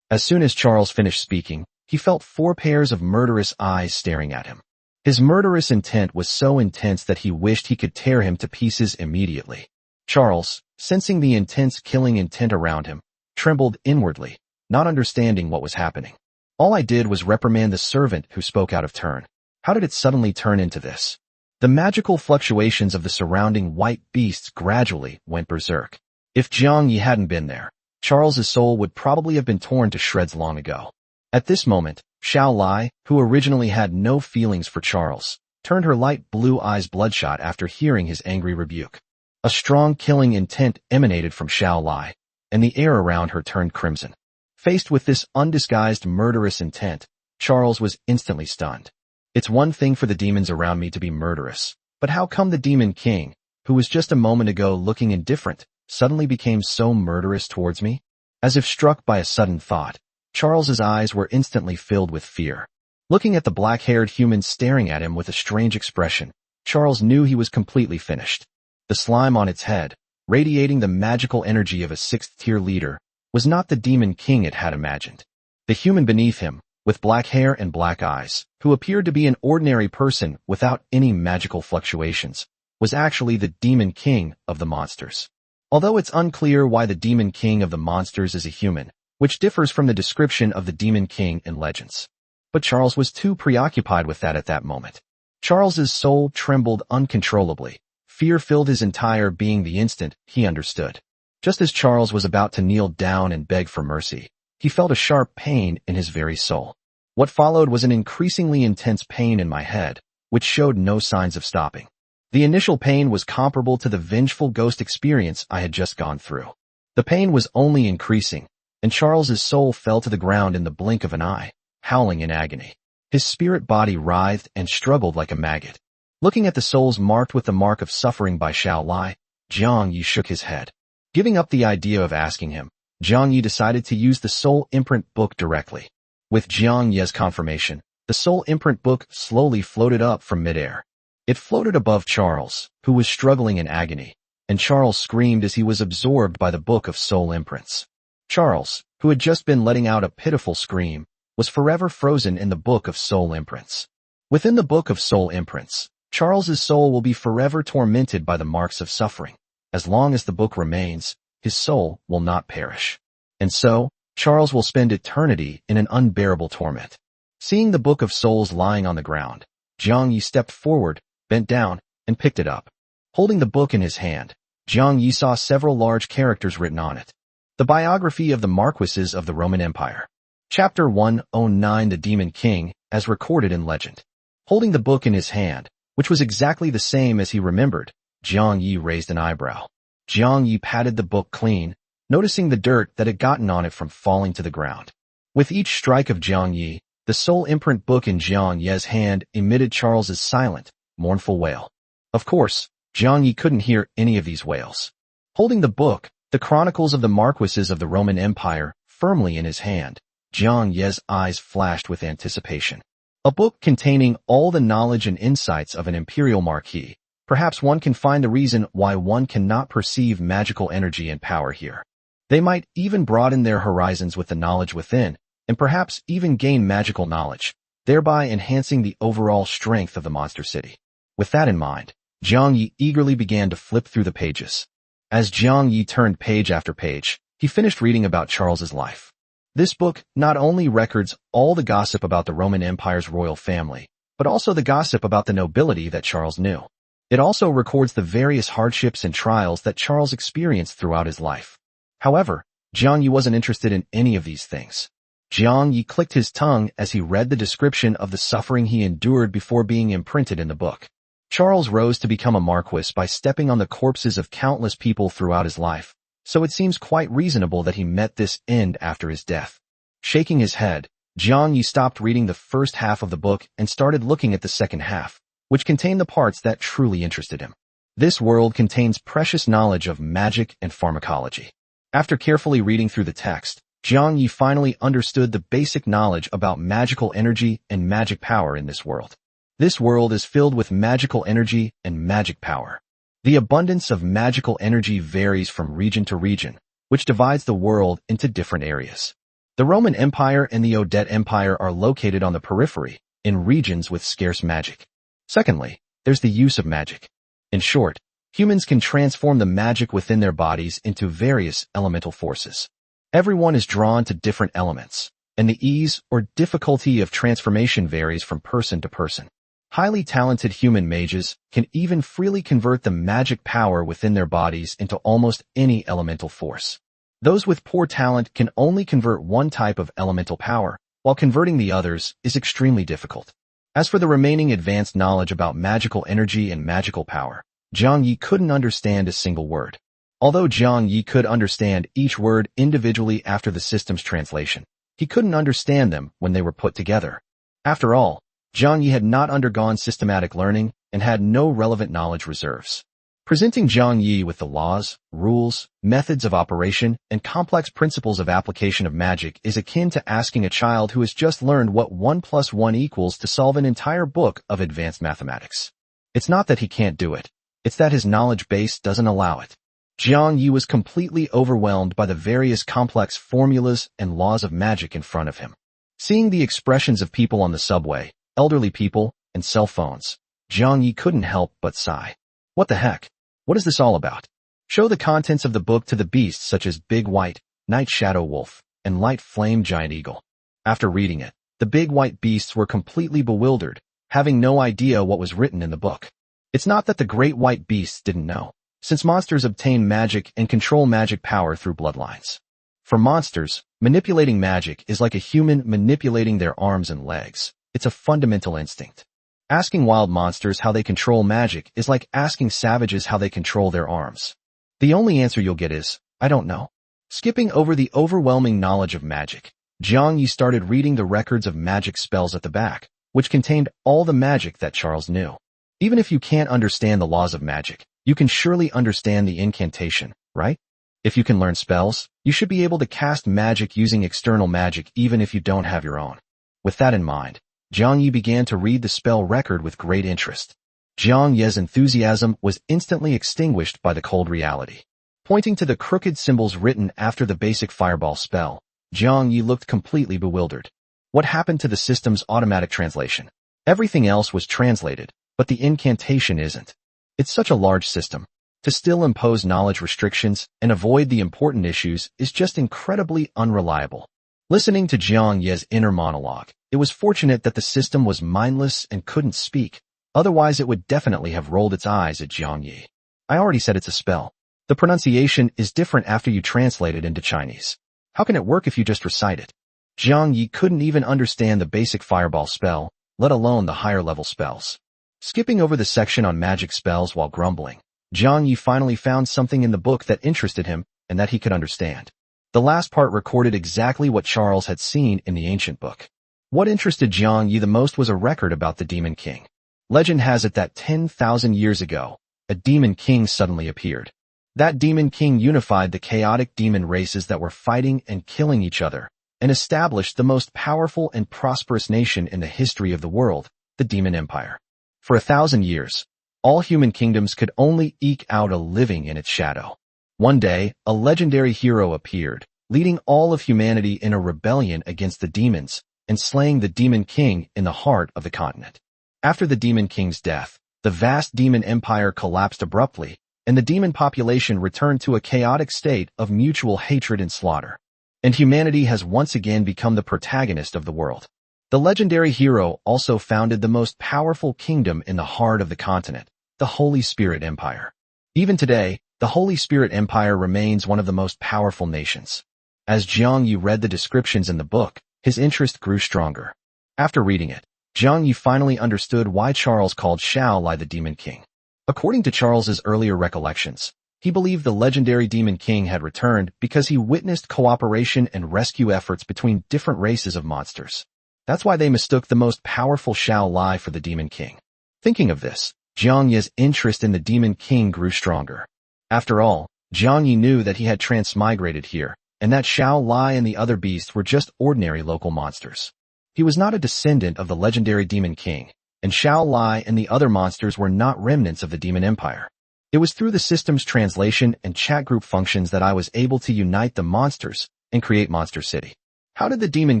As soon as Charles finished speaking, he felt 4 pairs of murderous eyes staring at him. His murderous intent was so intense that he wished he could tear him to pieces immediately. Charles, sensing the intense killing intent around him, trembled inwardly, not understanding what was happening. All I did was reprimand the servant who spoke out of turn. How did it suddenly turn into this? The magical fluctuations of the surrounding white beasts gradually went berserk. If Jiang Yi hadn't been there, Charles's soul would probably have been torn to shreds long ago. At this moment, Xiao Lai, who originally had no feelings for Charles, turned her light blue eyes bloodshot after hearing his angry rebuke. A strong killing intent emanated from Xiao Lai, and the air around her turned crimson. Faced with this undisguised murderous intent, Charles was instantly stunned. It's one thing for the demons around me to be murderous, but how come the Demon King, who was just a moment ago looking indifferent, suddenly became so murderous towards me? As if struck by a sudden thought, Charles's eyes were instantly filled with fear. Looking at the black-haired human staring at him with a strange expression, Charles knew he was completely finished. The slime on its head, radiating the magical energy of a 6th-tier leader, was not the Demon King it had imagined. The human beneath him, with black hair and black eyes, who appeared to be an ordinary person without any magical fluctuations, was actually the Demon King of the monsters. Although it's unclear why the Demon King of the monsters is a human, which differs from the description of the Demon King in legends. But Charles was too preoccupied with that at that moment. Charles's soul trembled uncontrollably. Fear filled his entire being the instant he understood. Just as Charles was about to kneel down and beg for mercy, he felt a sharp pain in his very soul. What followed was an increasingly intense pain in my head, which showed no signs of stopping. The initial pain was comparable to the vengeful ghost experience I had just gone through. The pain was only increasing, and Charles's soul fell to the ground in the blink of an eye, howling in agony. His spirit body writhed and struggled like a maggot. Looking at the souls marked with the mark of suffering by Xiao Lai, Jiang Yi shook his head. Giving up the idea of asking him, Jiang Yi decided to use the soul imprint book directly. With Jiang Yi's confirmation, the soul imprint book slowly floated up from midair. It floated above Charles, who was struggling in agony, and Charles screamed as he was absorbed by the Book of Soul Imprints. Charles, who had just been letting out a pitiful scream, was forever frozen in the Book of Soul Imprints. Within the Book of Soul Imprints, Charles's soul will be forever tormented by the marks of suffering. As long as the book remains, his soul will not perish. And so, Charles will spend eternity in an unbearable torment. Seeing the Book of Souls lying on the ground, Jiang Yi stepped forward, bent down, and picked it up. Holding the book in his hand, Jiang Yi saw several large characters written on it. The biography of the Marquises of the Roman Empire. Chapter 109 The Demon King, as recorded in legend. Holding the book in his hand, which was exactly the same as he remembered, Jiang Yi raised an eyebrow. Jiang Yi patted the book clean, noticing the dirt that had gotten on it from falling to the ground. With each strike of Jiang Yi, the soul imprint book in Jiang Yi's hand emitted Charles's silent, mournful wail. Of course, Jiang Yi couldn't hear any of these wails. Holding the book, the Chronicles of the Marquises of the Roman Empire, firmly in his hand, Jiang Yi's eyes flashed with anticipation. A book containing all the knowledge and insights of an imperial marquis. Perhaps one can find the reason why one cannot perceive magical energy and power here. They might even broaden their horizons with the knowledge within, and perhaps even gain magical knowledge, thereby enhancing the overall strength of the monster city. With that in mind, Jiang Yi eagerly began to flip through the pages. As Jiang Yi turned page after page, he finished reading about Charles's life. This book not only records all the gossip about the Roman Empire's royal family, but also the gossip about the nobility that Charles knew. It also records the various hardships and trials that Charles experienced throughout his life. However, Jiang Yi wasn't interested in any of these things. Jiang Yi clicked his tongue as he read the description of the suffering he endured before being imprinted in the book. Charles rose to become a marquis by stepping on the corpses of countless people throughout his life, so it seems quite reasonable that he met this end after his death. Shaking his head, Jiang Yi stopped reading the first half of the book and started looking at the second half, which contained the parts that truly interested him. This world contains precious knowledge of magic and pharmacology. After carefully reading through the text, Jiang Yi finally understood the basic knowledge about magical energy and magic power in this world. This world is filled with magical energy and magic power. The abundance of magical energy varies from region to region, which divides the world into different areas. The Roman Empire and the Odet Empire are located on the periphery, in regions with scarce magic. Secondly, there's the use of magic. In short, humans can transform the magic within their bodies into various elemental forces. Everyone is drawn to different elements, and the ease or difficulty of transformation varies from person to person. Highly talented human mages can even freely convert the magic power within their bodies into almost any elemental force. Those with poor talent can only convert one type of elemental power, while converting the others is extremely difficult. As for the remaining advanced knowledge about magical energy and magical power, Jiang Yi couldn't understand a single word. Although Jiang Yi could understand each word individually after the system's translation, he couldn't understand them when they were put together. After all, Jiang Yi had not undergone systematic learning and had no relevant knowledge reserves. Presenting Jiang Yi with the laws, rules, methods of operation, and complex principles of application of magic is akin to asking a child who has just learned what 1 + 1 equals to solve an entire book of advanced mathematics. It's not that he can't do it, it's that his knowledge base doesn't allow it. Jiang Yi was completely overwhelmed by the various complex formulas and laws of magic in front of him. Seeing the expressions of people on the subway, elderly people, and cell phones, Jiang Yi couldn't help but sigh. What the heck? What is this all about? Show the contents of the book to the beasts such as Big White, Night Shadow Wolf, and Light Flame Giant Eagle. After reading it, the big white beasts were completely bewildered, having no idea what was written in the book. It's not that the great white beasts didn't know, since monsters obtain magic and control magic power through bloodlines. For monsters, manipulating magic is like a human manipulating their arms and legs. It's a fundamental instinct. Asking wild monsters how they control magic is like asking savages how they control their arms. The only answer you'll get is, I don't know. Skipping over the overwhelming knowledge of magic, Jiang Yi started reading the records of magic spells at the back, which contained all the magic that Charles knew. Even if you can't understand the laws of magic, you can surely understand the incantation, right? If you can learn spells, you should be able to cast magic using external magic even if you don't have your own. With that in mind, Jiang Yi began to read the spell record with great interest. Jiang Ye's enthusiasm was instantly extinguished by the cold reality. Pointing to the crooked symbols written after the basic fireball spell, Jiang Yi looked completely bewildered. What happened to the system's automatic translation? Everything else was translated, but the incantation isn't. It's such a large system. To still impose knowledge restrictions and avoid the important issues is just incredibly unreliable. Listening to Jiang Ye's inner monologue, it was fortunate that the system was mindless and couldn't speak. Otherwise, it would definitely have rolled its eyes at Jiang Yi. I already said it's a spell. The pronunciation is different after you translate it into Chinese. How can it work if you just recite it? Jiang Yi couldn't even understand the basic fireball spell, let alone the higher-level spells. Skipping over the section on magic spells while grumbling, Jiang Yi finally found something in the book that interested him and that he could understand. The last part recorded exactly what Charles had seen in the ancient book. What interested Jiang Yi the most was a record about the Demon King. Legend has it that 10,000 years ago, a demon king suddenly appeared. That demon king unified the chaotic demon races that were fighting and killing each other, and established the most powerful and prosperous nation in the history of the world, the Demon Empire. For 1,000 years, all human kingdoms could only eke out a living in its shadow. One day, a legendary hero appeared, leading all of humanity in a rebellion against the demons, and slaying the Demon King in the heart of the continent. After the Demon King's death, the vast demon empire collapsed abruptly, and the demon population returned to a chaotic state of mutual hatred and slaughter. And humanity has once again become the protagonist of the world. The legendary hero also founded the most powerful kingdom in the heart of the continent, the Holy Spirit Empire. Even today, the Holy Spirit Empire remains one of the most powerful nations. As Jiang Yi read the descriptions in the book, his interest grew stronger. After reading it, Jiang Yi finally understood why Charles called Xiao Lai the Demon King. According to Charles's earlier recollections, he believed the legendary Demon King had returned because he witnessed cooperation and rescue efforts between different races of monsters. That's why they mistook the most powerful Xiao Lai for the Demon King. Thinking of this, Jiang Yi's interest in the Demon King grew stronger. After all, Jiang Yi knew that he had transmigrated here, and that Xiao Lai and the other beasts were just ordinary local monsters. He was not a descendant of the legendary Demon King, and Xiao Lai and the other monsters were not remnants of the Demon Empire. It was through the system's translation and chat group functions that I was able to unite the monsters and create Monster City. How did the Demon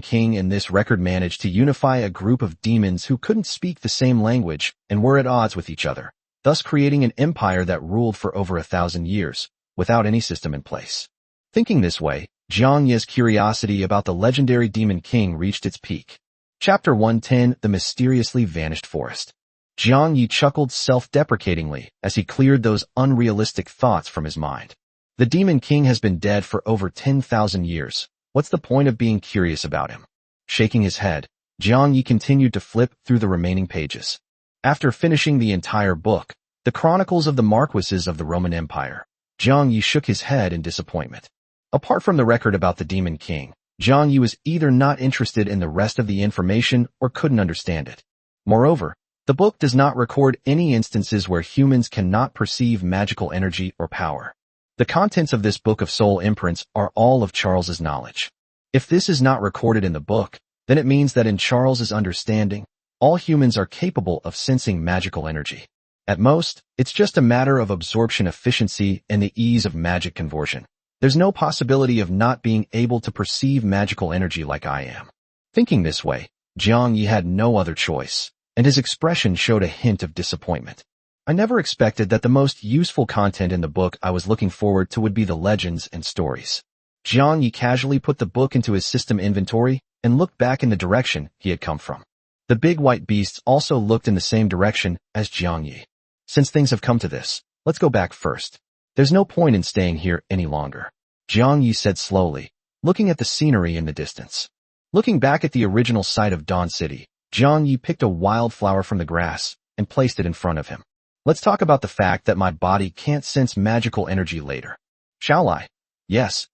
King in this record manage to unify a group of demons who couldn't speak the same language and were at odds with each other, thus creating an empire that ruled for over 1,000 years, without any system in place? Thinking this way, Jiang Yi's curiosity about the legendary Demon King reached its peak. Chapter 110, The Mysteriously Vanished Forest. Jiang Yi chuckled self-deprecatingly as he cleared those unrealistic thoughts from his mind. The Demon King has been dead for over 10,000 years. What's the point of being curious about him? Shaking his head, Jiang Yi continued to flip through the remaining pages. After finishing the entire book, The Chronicles of the Marquises of the Roman Empire, Jiang Yi shook his head in disappointment. Apart from the record about the Demon King, Jiang Yi was either not interested in the rest of the information or couldn't understand it. Moreover, the book does not record any instances where humans cannot perceive magical energy or power. The contents of this book of soul imprints are all of Charles's knowledge. If this is not recorded in the book, then it means that in Charles's understanding, all humans are capable of sensing magical energy. At most, it's just a matter of absorption efficiency and the ease of magic conversion. There's no possibility of not being able to perceive magical energy like I am. Thinking this way, Jiang Yi had no other choice, and his expression showed a hint of disappointment. I never expected that the most useful content in the book I was looking forward to would be the legends and stories. Jiang Yi casually put the book into his system inventory and looked back in the direction he had come from. The big white beasts also looked in the same direction as Jiang Yi. Since things have come to this, let's go back first. There's no point in staying here any longer, Jiang Yi said slowly, looking at the scenery in the distance. Looking back at the original site of Dawn City, Jiang Yi picked a wildflower from the grass and placed it in front of him. Let's talk about the fact that my body can't sense magical energy later. Shall I? Yes,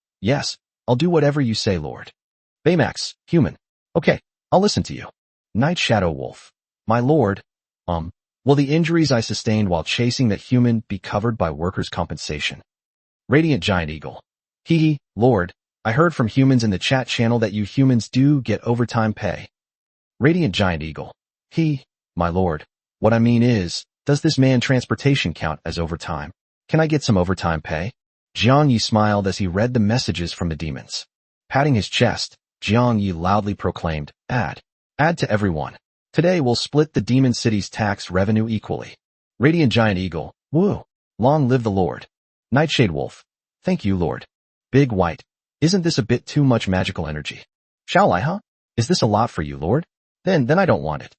I'll do whatever you say, Lord. Baymax, human. Okay, I'll listen to you. Night Shadow Wolf. My lord, will the injuries I sustained while chasing that human be covered by workers' compensation? Radiant Giant Eagle. Hee, Lord, I heard from humans in the chat channel that you humans do get overtime pay. Radiant Giant Eagle. My lord, what I mean is, Does this man transportation count as overtime? Can I get some overtime pay? Jiang Yi smiled as he read the messages from the demons. Patting his chest, Jiang Yi loudly proclaimed, Add to everyone. Today we'll split the demon city's tax revenue equally. Radiant Giant Eagle, woo! Long live the Lord. Nightshade Wolf, thank you, Lord. Big White, isn't this a bit too much magical energy? Shall I, huh? Is this a lot for you, Lord? Then I don't want it.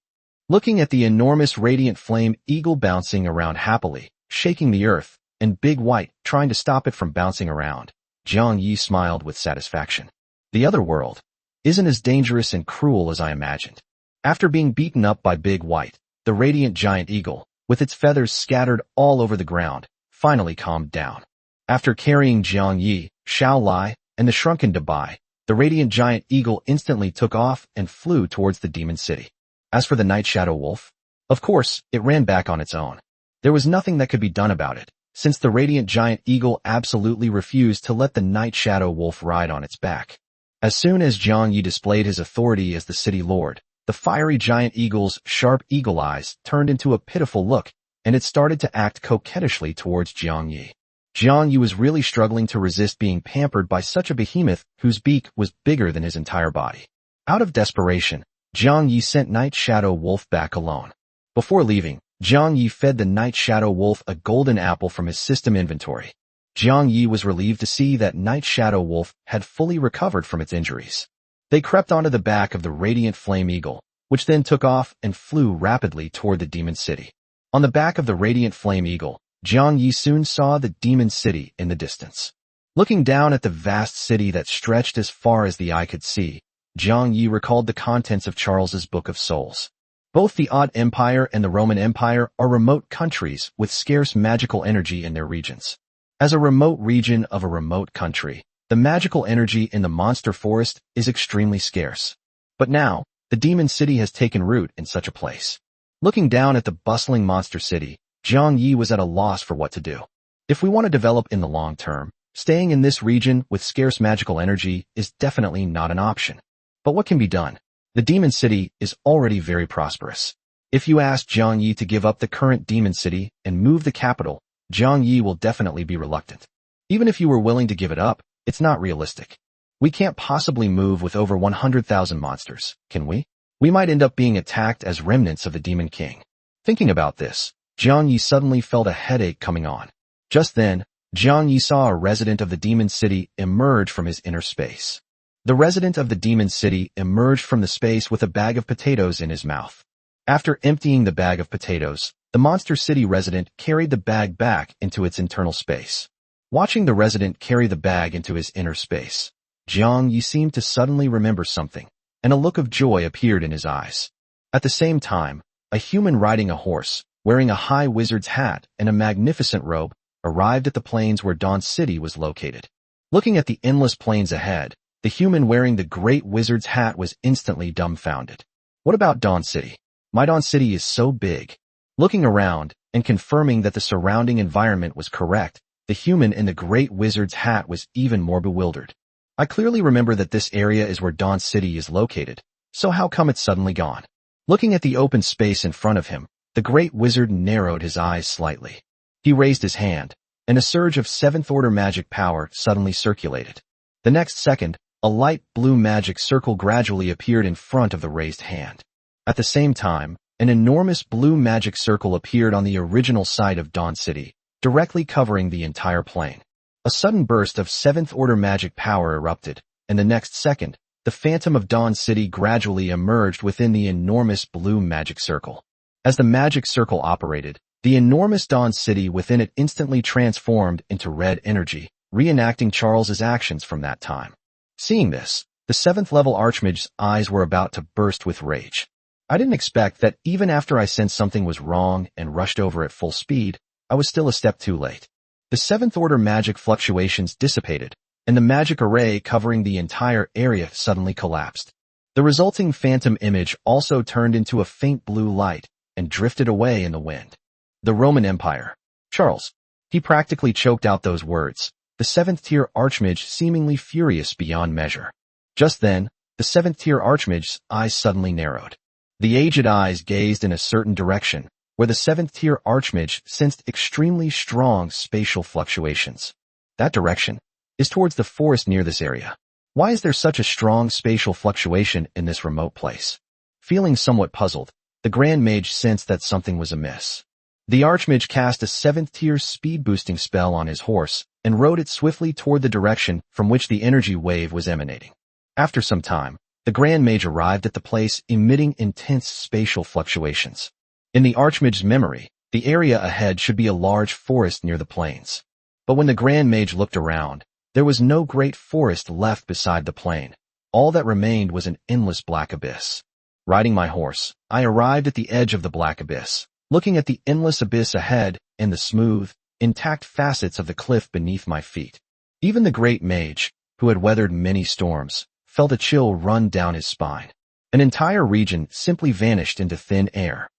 Looking at the enormous radiant flame eagle bouncing around happily, shaking the earth, and Big White trying to stop it from bouncing around, Jiang Yi smiled with satisfaction. The other world isn't as dangerous and cruel as I imagined. After being beaten up by Big White, the radiant giant eagle, with its feathers scattered all over the ground, finally calmed down. After carrying Jiang Yi, Xiao Lai, and the shrunken Dabai, the radiant giant eagle instantly took off and flew towards the demon city. As for the night shadow wolf, of course, it ran back on its own. There was nothing that could be done about it, since the radiant giant eagle absolutely refused to let the night shadow wolf ride on its back. As soon as Jiang Yi displayed his authority as the city lord, the fiery giant eagle's sharp eagle eyes turned into a pitiful look, and it started to act coquettishly towards Jiang Yi. Jiang Yi was really struggling to resist being pampered by such a behemoth whose beak was bigger than his entire body. Out of desperation, Jiang Yi sent Night Shadow Wolf back alone. Before leaving, Jiang Yi fed the Night Shadow Wolf a golden apple from his system inventory. Jiang Yi was relieved to see that Night Shadow Wolf had fully recovered from its injuries. They crept onto the back of the radiant flame eagle, which then took off and flew rapidly toward the demon city. On the back of the radiant flame eagle, Jiang Yi soon saw the demon city in the distance. Looking down at the vast city that stretched as far as the eye could see, Jiang Yi recalled the contents of Charles's Book of Souls. Both the Odd Empire and the Roman Empire are remote countries with scarce magical energy in their regions. As a remote region of a remote country, the magical energy in the monster forest is extremely scarce. But now, the demon city has taken root in such a place. Looking down at the bustling monster city, Jiang Yi was at a loss for what to do. If we want to develop in the long term, staying in this region with scarce magical energy is definitely not an option. But what can be done? The demon city is already very prosperous. If you ask Jiang Yi to give up the current demon city and move the capital, Jiang Yi will definitely be reluctant. Even if you were willing to give it up, it's not realistic. We can't possibly move with over 100,000 monsters, can we? We might end up being attacked as remnants of the Demon King. Thinking about this, Jiang Yi suddenly felt a headache coming on. Just then, Jiang Yi saw a resident of the demon city emerge from his inner space. The resident of the demon city emerged from the space with a bag of potatoes in his mouth. After emptying the bag of potatoes, the monster city resident carried the bag back into its internal space. Watching the resident carry the bag into his inner space, Jiang Yi seemed to suddenly remember something, and a look of joy appeared in his eyes. At the same time, a human riding a horse, wearing a high wizard's hat and a magnificent robe, arrived at the plains where Dawn City was located. Looking at the endless plains ahead, the human wearing the great wizard's hat was instantly dumbfounded. What about Dawn City? My Dawn City is so big. Looking around, and confirming that the surrounding environment was correct, the human in the great wizard's hat was even more bewildered. I clearly remember that this area is where Dawn City is located, so how come it's suddenly gone? Looking at the open space in front of him, the great wizard narrowed his eyes slightly. He raised his hand, and a surge of seventh-order magic power suddenly circulated. The next second, a light blue magic circle gradually appeared in front of the raised hand. At the same time, an enormous blue magic circle appeared on the original site of Dawn City, directly covering the entire plain. A sudden burst of seventh-order magic power erupted, and the next second, the phantom of Dawn City gradually emerged within the enormous blue magic circle. As the magic circle operated, the enormous Dawn City within it instantly transformed into red energy, reenacting Charles's actions from that time. Seeing this, the seventh-level Archmage's eyes were about to burst with rage. I didn't expect that even after I sensed something was wrong and rushed over at full speed, I was still a step too late. The seventh-order magic fluctuations dissipated, and the magic array covering the entire area suddenly collapsed. The resulting phantom image also turned into a faint blue light and drifted away in the wind. The Roman Empire. Charles. He practically choked out those words, the seventh-tier Archmage seemingly furious beyond measure. Just then, the seventh-tier Archmage's eyes suddenly narrowed. The aged eyes gazed in a certain direction, where the seventh-tier archmage sensed extremely strong spatial fluctuations. That direction is towards the forest near this area. Why is there such a strong spatial fluctuation in this remote place? Feeling somewhat puzzled, the Grand Mage sensed that something was amiss. The Archmage cast a 7th-tier speed-boosting spell on his horse and rode it swiftly toward the direction from which the energy wave was emanating. After some time, the Grand Mage arrived at the place emitting intense spatial fluctuations. In the Archmage's memory, the area ahead should be a large forest near the plains. But when the Grand Mage looked around, there was no great forest left beside the plain. All that remained was an endless black abyss. Riding my horse, I arrived at the edge of the black abyss, looking at the endless abyss ahead and the smooth, intact facets of the cliff beneath my feet. Even the great mage, who had weathered many storms, felt a chill run down his spine. An entire region simply vanished into thin air.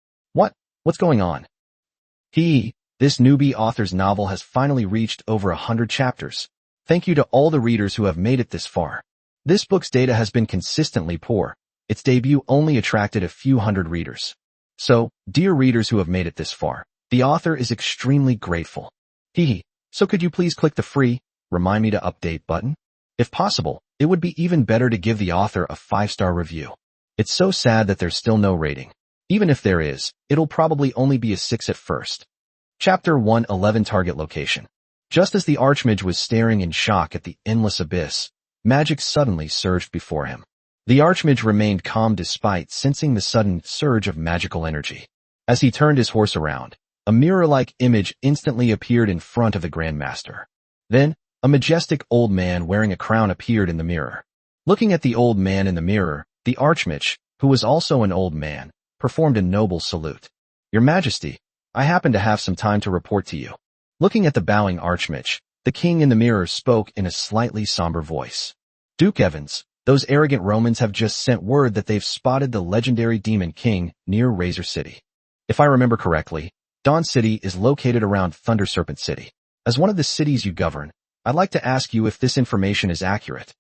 What's going on? This newbie author's novel has finally reached over 100 chapters. Thank you to all the readers who have made it this far. This book's data has been consistently poor. Its debut only attracted a few hundred readers. So, dear readers who have made it this far, the author is extremely grateful. So could you please click the free, remind me to update button? If possible, it would be even better to give the author a 5-star review. It's so sad that there's still no rating. Even if there is, it'll probably only be a 6 at first. Chapter 111 Target Location. Just as the Archmage was staring in shock at the endless abyss, magic suddenly surged before him. The Archmage remained calm despite sensing the sudden surge of magical energy. As he turned his horse around, a mirror-like image instantly appeared in front of the Grandmaster. Then, a majestic old man wearing a crown appeared in the mirror. Looking at the old man in the mirror, the Archmage, who was also an old man, performed a noble salute. Your Majesty, I happen to have some time to report to you. Looking at the bowing Archmage, the king in the mirror spoke in a slightly somber voice. Duke Evans, those arrogant Romans have just sent word that they've spotted the legendary Demon King near Razor City. If I remember correctly, Dawn City is located around Thunder Serpent City. As one of the cities you govern, I'd like to ask you if this information is accurate.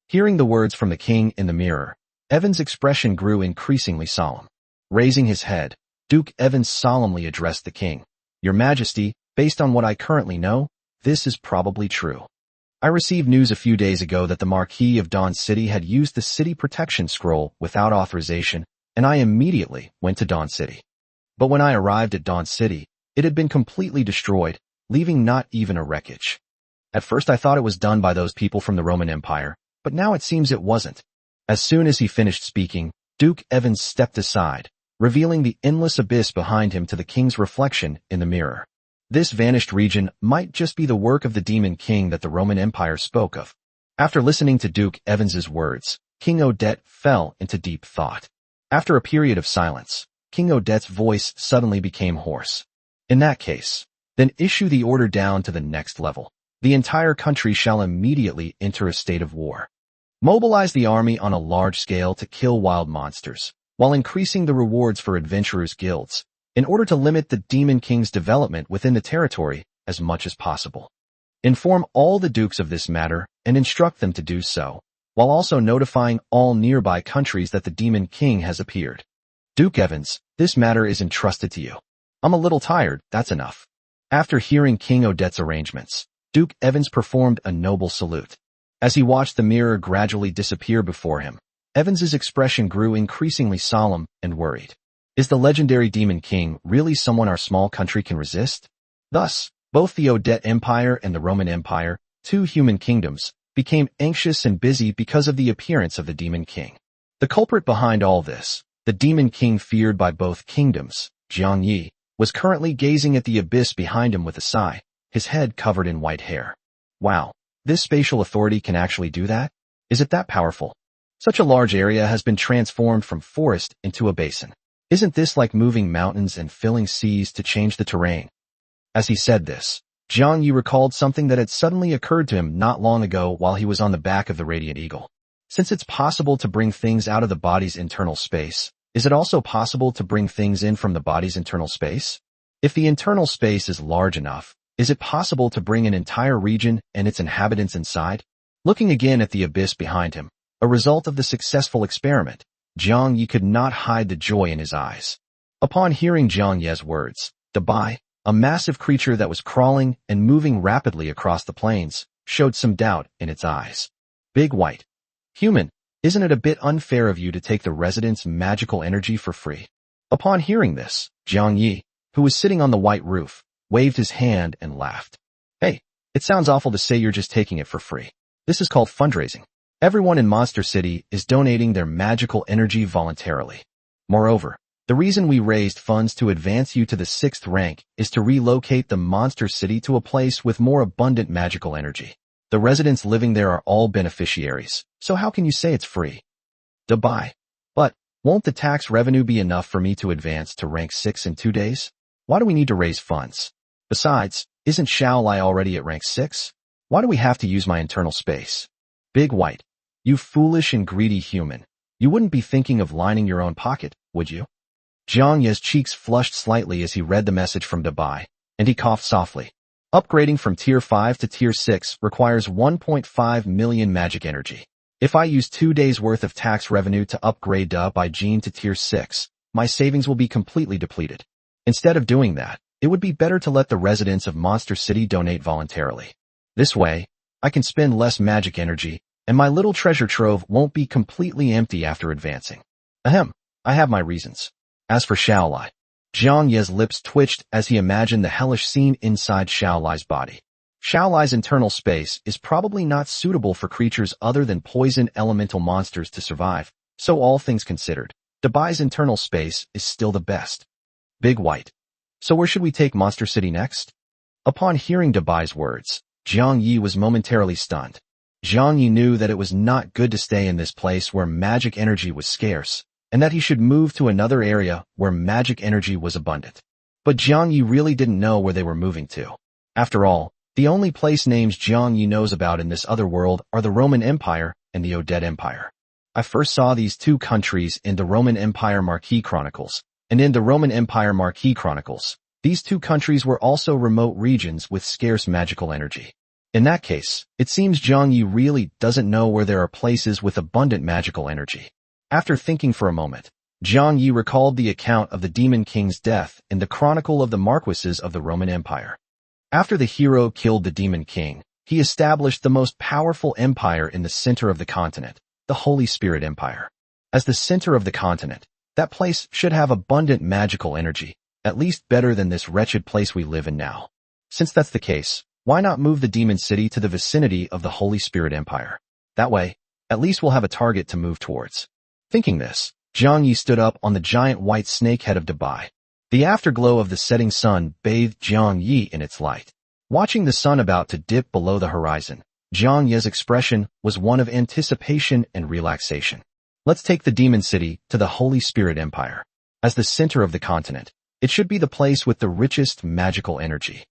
Hearing the words from the king in the mirror, Evans' expression grew increasingly solemn. Raising his head, Duke Evans solemnly addressed the king. Your Majesty, based on what I currently know, this is probably true. I received news a few days ago that the Marquis of Dawn City had used the city protection scroll without authorization, and I immediately went to Dawn City. But when I arrived at Dawn City, it had been completely destroyed, leaving not even a wreckage. At first I thought it was done by those people from the Roman Empire, but now it seems it wasn't. As soon as he finished speaking, Duke Evans stepped aside, revealing the endless abyss behind him to the king's reflection in the mirror. This vanished region might just be the work of the Demon King that the Roman Empire spoke of. After listening to Duke Evans's words, King Odette fell into deep thought. After a period of silence, King Odette's voice suddenly became hoarse. In that case, then issue the order down to the next level. The entire country shall immediately enter a state of war. Mobilize the army on a large scale to kill wild monsters, while increasing the rewards for adventurers' guilds, in order to limit the Demon King's development within the territory as much as possible. Inform all the dukes of this matter and instruct them to do so, while also notifying all nearby countries that the Demon King has appeared. Duke Evans, this matter is entrusted to you. I'm a little tired, that's enough. After hearing King Odette's arrangements, Duke Evans performed a noble salute. As he watched the mirror gradually disappear before him, Evans's expression grew increasingly solemn and worried. Is the legendary Demon King really someone our small country can resist? Thus, both the Odette Empire and the Roman Empire, two human kingdoms, became anxious and busy because of the appearance of the Demon King. The culprit behind all this, the Demon King feared by both kingdoms, Jiang Yi, was currently gazing at the abyss behind him with a sigh, his head covered in white hair. Wow, this spatial authority can actually do that? Is it that powerful? Such a large area has been transformed from forest into a basin. Isn't this like moving mountains and filling seas to change the terrain? As he said this, Jiang Yi recalled something that had suddenly occurred to him not long ago while he was on the back of the Radiant Eagle. Since it's possible to bring things out of the body's internal space, is it also possible to bring things in from the body's internal space? If the internal space is large enough, is it possible to bring an entire region and its inhabitants inside? Looking again at the abyss behind him, a result of the successful experiment, Jiang Yi could not hide the joy in his eyes. Upon hearing Jiang Ye's words, Dabai, a massive creature that was crawling and moving rapidly across the plains, showed some doubt in its eyes. Big White. Human, isn't it a bit unfair of you to take the residents' magical energy for free? Upon hearing this, Jiang Yi, who was sitting on the white roof, waved his hand and laughed. Hey, it sounds awful to say you're just taking it for free. This is called fundraising. Everyone in Monster City is donating their magical energy voluntarily. Moreover, the reason we raised funds to advance you to the 6th rank is to relocate the Monster City to a place with more abundant magical energy. The residents living there are all beneficiaries, so how can you say it's free? Dabai. But, won't the tax revenue be enough for me to advance to rank 6 in 2 days? Why do we need to raise funds? Besides, isn't Xiaolai already at rank 6? Why do we have to use my internal space? Big White. You foolish and greedy human. You wouldn't be thinking of lining your own pocket, would you? Jiang Ye's cheeks flushed slightly as he read the message from Dabai, and he coughed softly. Upgrading from Tier 5 to Tier 6 requires 1.5 million magic energy. If I use 2 days' worth of tax revenue to upgrade Dabai Jin to Tier 6, my savings will be completely depleted. Instead of doing that, it would be better to let the residents of Monster City donate voluntarily. This way, I can spend less magic energy, and my little treasure trove won't be completely empty after advancing. Ahem, I have my reasons. As for Xiaolai, Jiang Ye's lips twitched as he imagined the hellish scene inside Xiaolai's body. Xiaolai's internal space is probably not suitable for creatures other than poison elemental monsters to survive, so all things considered, Dabai's internal space is still the best. Big White. So where should we take Monster City next? Upon hearing Dabai's words, Jiang Yi was momentarily stunned. Jiang Yi knew that it was not good to stay in this place where magic energy was scarce, and that he should move to another area where magic energy was abundant. But Jiang Yi really didn't know where they were moving to. After all, the only place names Jiang Yi knows about in this other world are the Roman Empire and the Odet Empire. I first saw these 2 countries in the Roman Empire Marquis Chronicles, and in the Roman Empire Marquis Chronicles, these 2 countries were also remote regions with scarce magical energy. In that case, it seems Jiang Yi really doesn't know where there are places with abundant magical energy. After thinking for a moment, Jiang Yi recalled the account of the Demon King's death in the Chronicle of the Marquises of the Roman Empire. After the hero killed the Demon King, he established the most powerful empire in the center of the continent, the Holy Spirit Empire. As the center of the continent, that place should have abundant magical energy, at least better than this wretched place we live in now. Since that's the case, why not move the Demon City to the vicinity of the Holy Spirit Empire? That way, at least we'll have a target to move towards. Thinking this, Jiang Yi stood up on the giant white snake head of Dabai. The afterglow of the setting sun bathed Jiang Yi in its light. Watching the sun about to dip below the horizon, Jiang Yi's expression was one of anticipation and relaxation. Let's take the Demon City to the Holy Spirit Empire. As the center of the continent, it should be the place with the richest magical energy.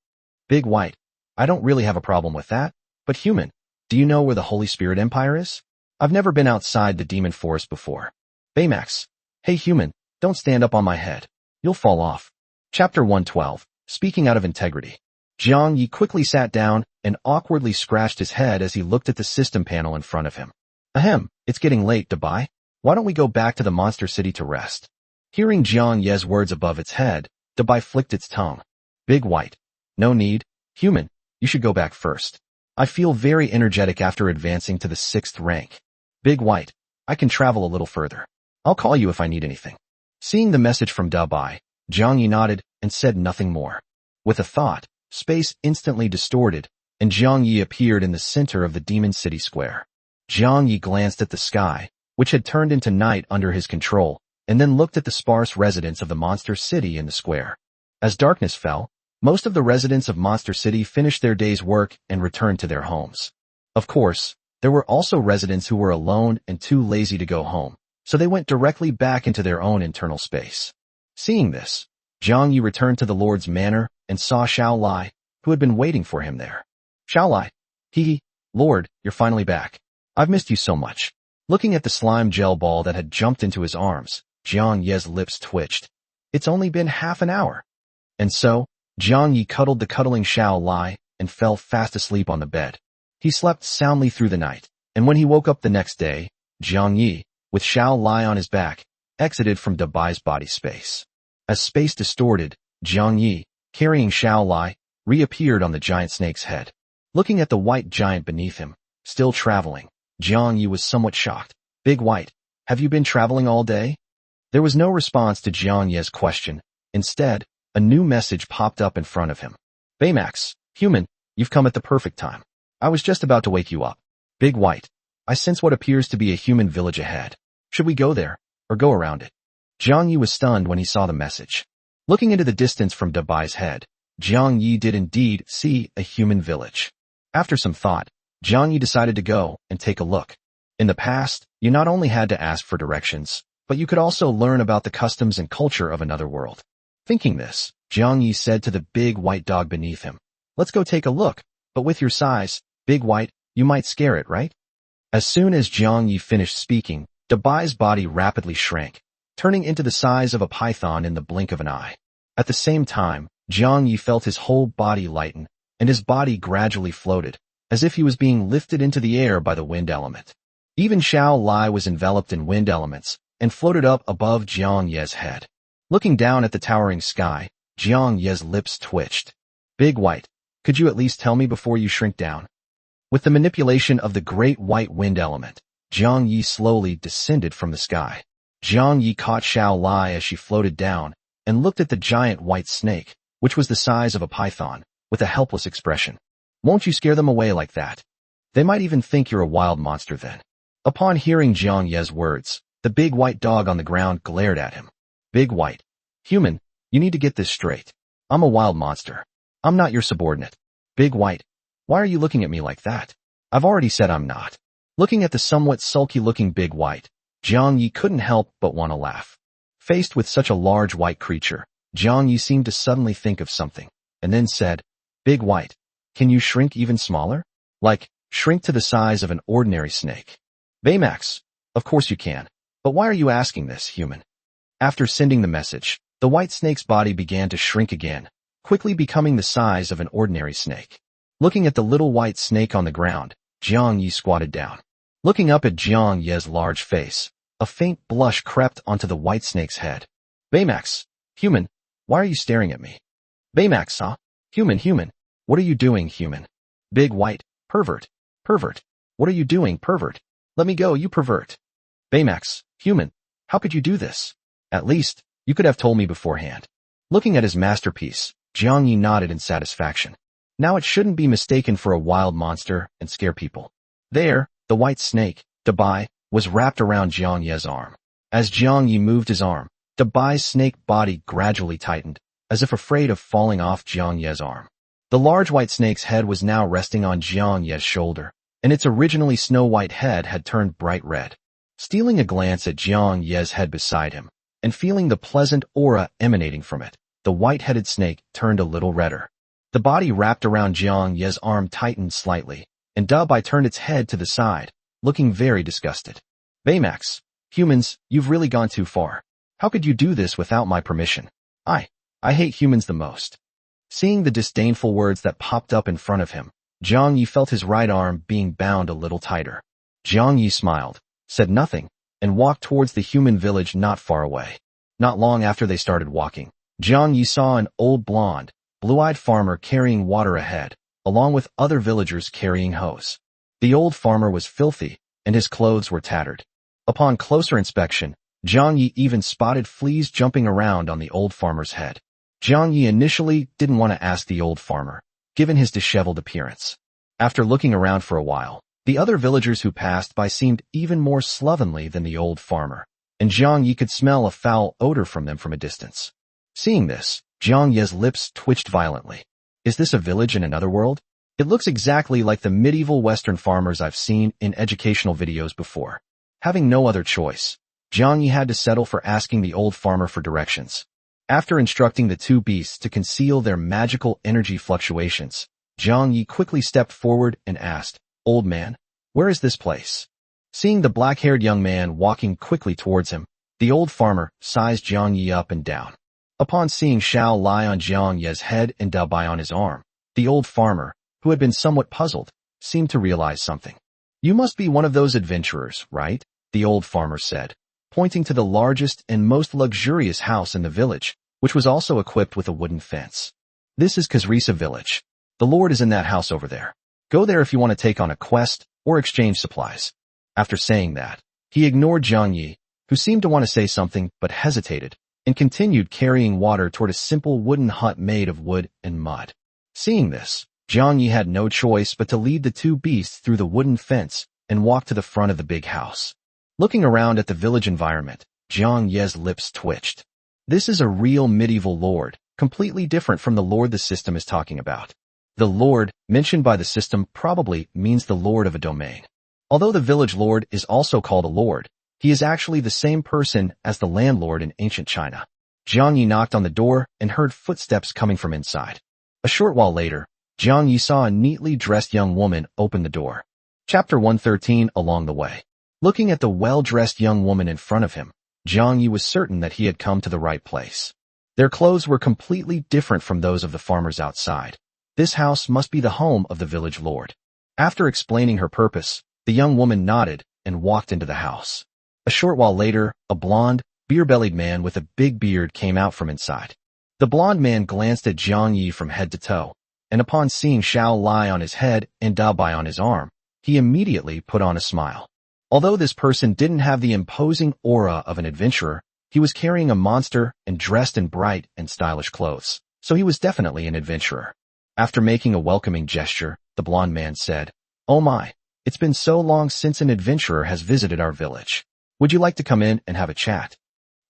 Big White. I don't really have a problem with that, but human, do you know where the Holy Spirit Empire is? I've never been outside the demon forest before. Baymax. Hey human, don't stand up on my head. You'll fall off. Chapter 112. Speaking out of integrity. Jiang Yi quickly sat down and awkwardly scratched his head as he looked at the system panel in front of him. Ahem, it's getting late, Dabai. Why don't we go back to the Monster City to rest? Hearing Jiang Ye's words above its head, Dabai flicked its tongue. Big White. No need. Human, you should go back first. I feel very energetic after advancing to the 6th rank. Big White. I can travel a little further. I'll call you if I need anything. Seeing the message from Dabai, Jiang Yi nodded and said nothing more. With a thought, space instantly distorted, and Jiang Yi appeared in the center of the Demon City Square. Jiang Yi glanced at the sky, which had turned into night under his control, and then looked at the sparse residents of the Monster City in the square. As darkness fell, most of the residents of Monster City finished their day's work and returned to their homes. Of course, there were also residents who were alone and too lazy to go home, so they went directly back into their own internal space. Seeing this, Jiang Yi returned to the Lord's manor and saw Xiaolai, who had been waiting for him there. Xiaolai. Lord, you're finally back. I've missed you so much. Looking at the slime gel ball that had jumped into his arms, Jiang Ye's lips twitched. It's only been half an hour. And so, Jiang Yi cuddled the cuddling Xiaolai and fell fast asleep on the bed. He slept soundly through the night, and when he woke up the next day, Jiang Yi, with Xiaolai on his back, exited from Dabai's body space. As space distorted, Jiang Yi, carrying Xiao Lai, reappeared on the giant snake's head. Looking at the white giant beneath him, still traveling, Jiang Yi was somewhat shocked. Big White, have you been traveling all day? There was no response to Jiang Yi's question. Instead, a new message popped up in front of him. Baymax, human, you've come at the perfect time. I was just about to wake you up. Big White, I sense what appears to be a human village ahead. Should we go there, or go around it? Jiang Yi was stunned when he saw the message. Looking into the distance from Dabai's head, Jiang Yi did indeed see a human village. After some thought, Jiang Yi decided to go and take a look. In the past, you not only had to ask for directions, but you could also learn about the customs and culture of another world. Thinking this, Jiang Yi said to the big white dog beneath him, let's go take a look, but with your size, Big White, you might scare it, right? As soon as Jiang Yi finished speaking, Dabai's body rapidly shrank, turning into the size of a python in the blink of an eye. At the same time, Jiang Yi felt his whole body lighten, and his body gradually floated, as if he was being lifted into the air by the wind element. Even Xiao Lai was enveloped in wind elements, and floated up above Jiang Yi's head. Looking down at the towering sky, Jiang Yi's lips twitched. Big White, could you at least tell me before you shrink down? With the manipulation of the great white wind element, Jiang Yi slowly descended from the sky. Jiang Yi caught Xiao Lai as she floated down, and looked at the giant white snake, which was the size of a python, with a helpless expression. Won't you scare them away like that? They might even think you're a wild monster then. Upon hearing Jiang Yi's words, the big white dog on the ground glared at him. Big White, human, you need to get this straight. I'm a wild monster. I'm not your subordinate. Big White, why are you looking at me like that? I've already said I'm not. Looking at the somewhat sulky-looking Big White, Jiang Yi couldn't help but want to laugh. Faced with such a large white creature, Jiang Yi seemed to suddenly think of something, and then said, Big White, can you shrink even smaller? Like, shrink to the size of an ordinary snake. Baymax, of course you can. But why are you asking this, human? After sending the message, the white snake's body began to shrink again, quickly becoming the size of an ordinary snake. Looking at the little white snake on the ground, Jiang Yi squatted down. Looking up at Jiang Yi's large face, a faint blush crept onto the white snake's head. Baymax, human, why are you staring at me? Baymax, huh? Human, what are you doing, human? Big White, pervert, what are you doing, pervert? Let me go, you pervert. Baymax, human, how could you do this? At least, you could have told me beforehand. Looking at his masterpiece, Jiang Yi nodded in satisfaction. Now it shouldn't be mistaken for a wild monster and scare people. There, the white snake, Dabai, was wrapped around Jiang Yi's arm. As Jiang Yi moved his arm, Dabai's snake body gradually tightened, as if afraid of falling off Jiang Yi's arm. The large white snake's head was now resting on Jiang Yi's shoulder, and its originally snow-white head had turned bright red. Stealing a glance at Jiang Yi's head beside him, and feeling the pleasant aura emanating from it, the white-headed snake turned a little redder. The body wrapped around Jiang Yi's arm tightened slightly, and Dabai turned its head to the side, looking very disgusted. Baymax, humans, you've really gone too far. How could you do this without my permission? I hate humans the most. Seeing the disdainful words that popped up in front of him, Jiang Yi felt his right arm being bound a little tighter. Jiang Yi smiled, said nothing, and walked towards the human village not far away. Not long after they started walking, Jiang Yi saw an old blonde, blue-eyed farmer carrying water ahead, along with other villagers carrying hoes. The old farmer was filthy, and his clothes were tattered. Upon closer inspection, Jiang Yi even spotted fleas jumping around on the old farmer's head. Jiang Yi initially didn't want to ask the old farmer, given his disheveled appearance. After looking around for a while, the other villagers who passed by seemed even more slovenly than the old farmer, and Jiang Yi could smell a foul odor from them from a distance. Seeing this, Jiang Yi's lips twitched violently. Is this a village in another world? It looks exactly like the medieval Western farmers I've seen in educational videos before. Having no other choice, Jiang Yi had to settle for asking the old farmer for directions. After instructing the two beasts to conceal their magical energy fluctuations, Jiang Yi quickly stepped forward and asked, Old man, where is this place? Seeing the black-haired young man walking quickly towards him, the old farmer sized Jiang Yi up and down. Upon seeing Xiao lie on Jiang Yi's head and Dabai on his arm, the old farmer, who had been somewhat puzzled, seemed to realize something. You must be one of those adventurers, right? The old farmer said, pointing to the largest and most luxurious house in the village, which was also equipped with a wooden fence. This is Kazrisa village. The Lord is in that house over there. Go there if you want to take on a quest or exchange supplies. After saying that, he ignored Zhang Yi, who seemed to want to say something but hesitated, and continued carrying water toward a simple wooden hut made of wood and mud. Seeing this, Zhang Yi had no choice but to lead the two beasts through the wooden fence and walk to the front of the big house. Looking around at the village environment, Zhang Yi's lips twitched. This is a real medieval lord, completely different from the lord the system is talking about. The lord, mentioned by the system, probably means the lord of a domain. Although the village lord is also called a lord, he is actually the same person as the landlord in ancient China. Zhang Yi knocked on the door and heard footsteps coming from inside. A short while later, Zhang Yi saw a neatly dressed young woman open the door. Chapter 113 Along the way. Looking at the well-dressed young woman in front of him, Zhang Yi was certain that he had come to the right place. Their clothes were completely different from those of the farmers outside. This house must be the home of the village lord. After explaining her purpose, the young woman nodded and walked into the house. A short while later, a blond, beer-bellied man with a big beard came out from inside. The blond man glanced at Zhang Yi from head to toe, and upon seeing Xiao Lai on his head and Da Bai on his arm, he immediately put on a smile. Although this person didn't have the imposing aura of an adventurer, he was carrying a monster and dressed in bright and stylish clothes, so he was definitely an adventurer. After making a welcoming gesture, the blond man said, "Oh my, it's been so long since an adventurer has visited our village. Would you like to come in and have a chat?"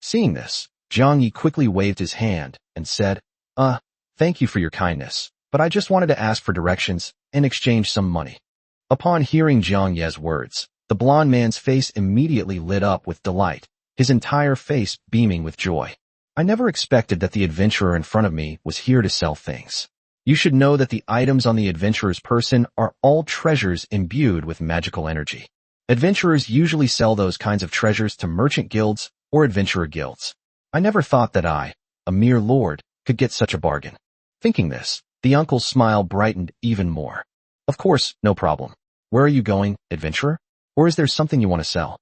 Seeing this, Zhang Yi quickly waved his hand and said, Thank you for your kindness, but I just wanted to ask for directions and exchange some money." Upon hearing Zhang Yi's words, the blond man's face immediately lit up with delight, his entire face beaming with joy. "I never expected that the adventurer in front of me was here to sell things. You should know that the items on the adventurer's person are all treasures imbued with magical energy. Adventurers usually sell those kinds of treasures to merchant guilds or adventurer guilds. I never thought that I, a mere lord, could get such a bargain." Thinking this, the uncle's smile brightened even more. "Of course, no problem. Where are you going, adventurer? Or is there something you want to sell?"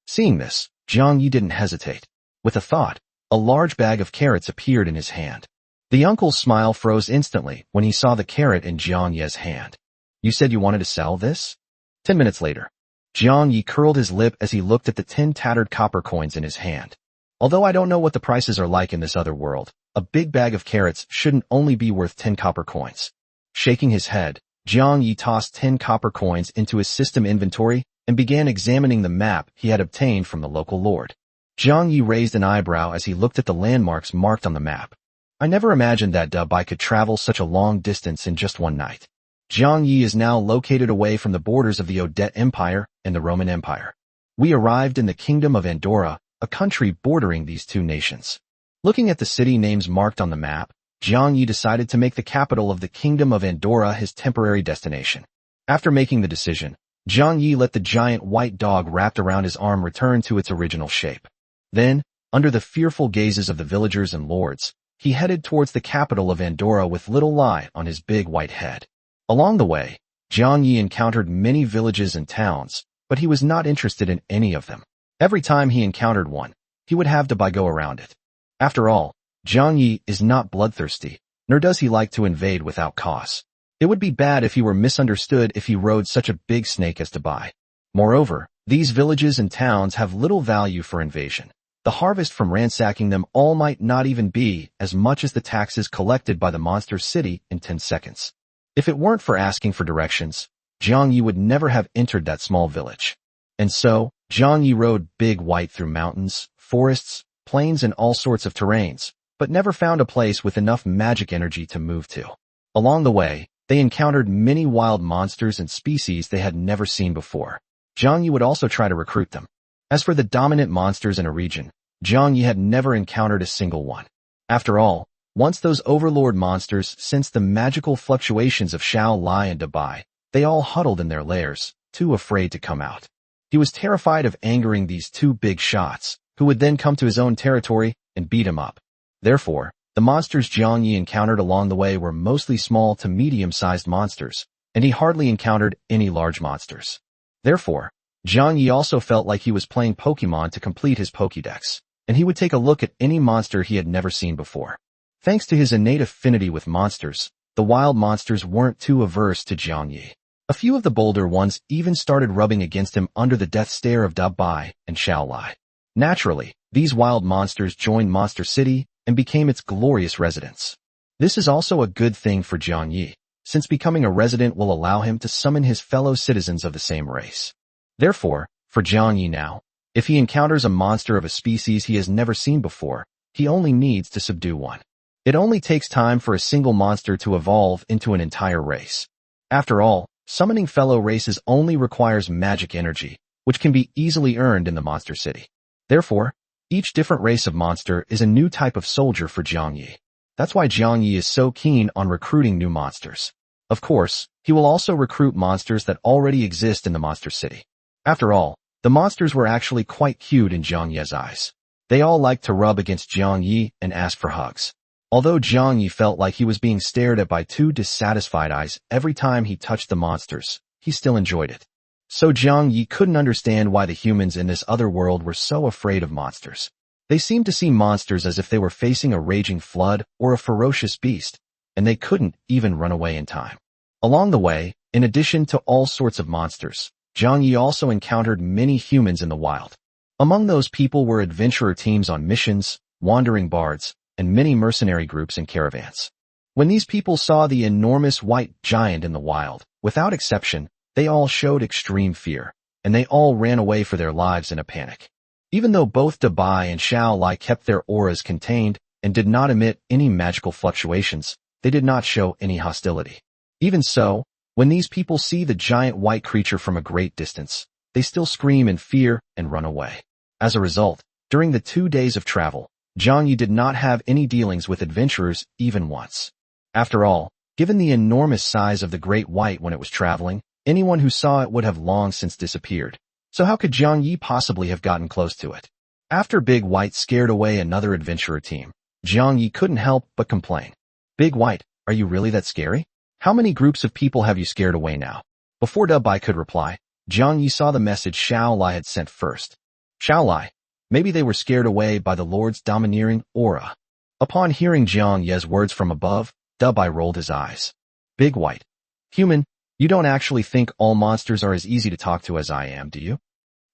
Seeing this, Zhang Yi didn't hesitate. With a thought, a large bag of carrots appeared in his hand. The uncle's smile froze instantly when he saw the carrot in Zhang Yi's hand. "You said you wanted to sell this?" 10 minutes later, Zhang Yi curled his lip as he looked at the 10 tattered copper coins in his hand. "Although I don't know what the prices are like in this other world, a big bag of carrots shouldn't only be worth 10 copper coins." Shaking his head, Zhang Yi tossed 10 copper coins into his system inventory and began examining the map he had obtained from the local lord. Zhang Yi raised an eyebrow as he looked at the landmarks marked on the map. "I never imagined that Da Bai could travel such a long distance in just one night." Zhang Yi is now located away from the borders of the Odette Empire and the Roman Empire. We arrived in the Kingdom of Andorra, a country bordering these two nations. Looking at the city names marked on the map, Zhang Yi decided to make the capital of the Kingdom of Andorra his temporary destination. After making the decision, Zhang Yi let the giant white dog wrapped around his arm return to its original shape. Then, under the fearful gazes of the villagers and lords, he headed towards the capital of Andorra with Little Lai on his big white head. Along the way, Zhang Yi encountered many villages and towns, but he was not interested in any of them. Every time he encountered one, he would have to go around it. After all, Zhang Yi is not bloodthirsty, nor does he like to invade without cause. It would be bad if he were misunderstood if he rode such a big snake as Dubai. Moreover, these villages and towns have little value for invasion. The harvest from ransacking them all might not even be as much as the taxes collected by the monster city in 10 seconds. If it weren't for asking for directions, Zhang Yi would never have entered that small village. And so, Zhang Yi rode big white through mountains, forests, plains and all sorts of terrains, but never found a place with enough magic energy to move to. Along the way, they encountered many wild monsters and species they had never seen before. Zhang Yi would also try to recruit them. As for the dominant monsters in a region, Zhang Yi had never encountered a single one. After all, once those overlord monsters sensed the magical fluctuations of Xiao Lai and Dubai, they all huddled in their lairs, too afraid to come out. He was terrified of angering these two big shots, who would then come to his own territory and beat him up. Therefore, the monsters Zhang Yi encountered along the way were mostly small to medium-sized monsters, and he hardly encountered any large monsters. Therefore, Zhang Yi also felt like he was playing Pokemon to complete his Pokédex. and he would take a look at any monster he had never seen before. Thanks to his innate affinity with monsters, the wild monsters weren't too averse to Jiang Yi. A few of the bolder ones even started rubbing against him under the death stare of Da Bai and Xiao Lai. Naturally, these wild monsters joined Monster City and became its glorious residents. This is also a good thing for Jiang Yi, since becoming a resident will allow him to summon his fellow citizens of the same race. Therefore, for Jiang Yi now, if he encounters a monster of a species he has never seen before, he only needs to subdue one. It only takes time for a single monster to evolve into an entire race. After all, summoning fellow races only requires magic energy, which can be easily earned in the Monster City. Therefore, each different race of monster is a new type of soldier for Jiang Yi. That's why Jiang Yi is so keen on recruiting new monsters. Of course, he will also recruit monsters that already exist in the Monster City. After all, the monsters were actually quite cute in Jiang Yi's eyes. They all liked to rub against Jiang Yi and ask for hugs. Although Jiang Yi felt like he was being stared at by two dissatisfied eyes every time he touched the monsters, he still enjoyed it. So Jiang Yi couldn't understand why the humans in this other world were so afraid of monsters. They seemed to see monsters as if they were facing a raging flood or a ferocious beast, and they couldn't even run away in time. Along the way, in addition to all sorts of monsters, Jiang Yi also encountered many humans in the wild. Among those people were adventurer teams on missions, wandering bards, and many mercenary groups and caravans. When these people saw the enormous white giant in the wild, without exception, they all showed extreme fear, and they all ran away for their lives in a panic. Even though both Da Bai and Xiao Lai kept their auras contained and did not emit any magical fluctuations, they did not show any hostility. Even so, when these people see the giant white creature from a great distance, they still scream in fear and run away. As a result, during the 2 days of travel, Jiang Yi did not have any dealings with adventurers even once. After all, given the enormous size of the great white when it was traveling, anyone who saw it would have long since disappeared. So how could Jiang Yi possibly have gotten close to it? After Big White scared away another adventurer team, Jiang Yi couldn't help but complain. Big White, are you really that scary? How many groups of people have you scared away now? Before Da Bai could reply, Jiang Yi saw the message Xiao Lai had sent first. Xiao Lai, maybe they were scared away by the Lord's domineering aura. Upon hearing Jiang Yi's words from above, Da Bai rolled his eyes. Big White, human, you don't actually think all monsters are as easy to talk to as I am, do you?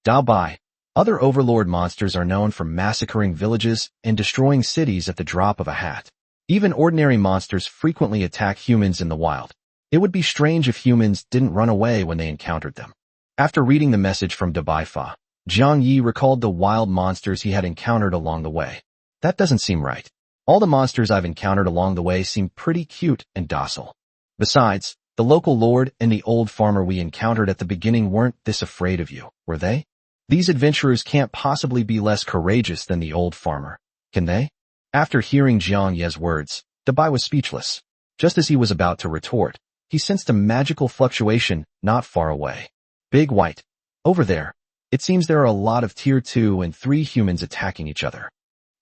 Da Bai, other overlord monsters are known for massacring villages and destroying cities at the drop of a hat. Even ordinary monsters frequently attack humans in the wild. It would be strange if humans didn't run away when they encountered them. After reading the message from Da Bai Fa, Jiang Yi recalled the wild monsters he had encountered along the way. That doesn't seem right. All the monsters I've encountered along the way seem pretty cute and docile. Besides, the local lord and the old farmer we encountered at the beginning weren't this afraid of you, were they? These adventurers can't possibly be less courageous than the old farmer, can they? After hearing Jiang Yi's words, Da Bai was speechless. Just as he was about to retort, he sensed a magical fluctuation not far away. Big White, over there. It seems there are a lot of tier 2 and 3 humans attacking each other.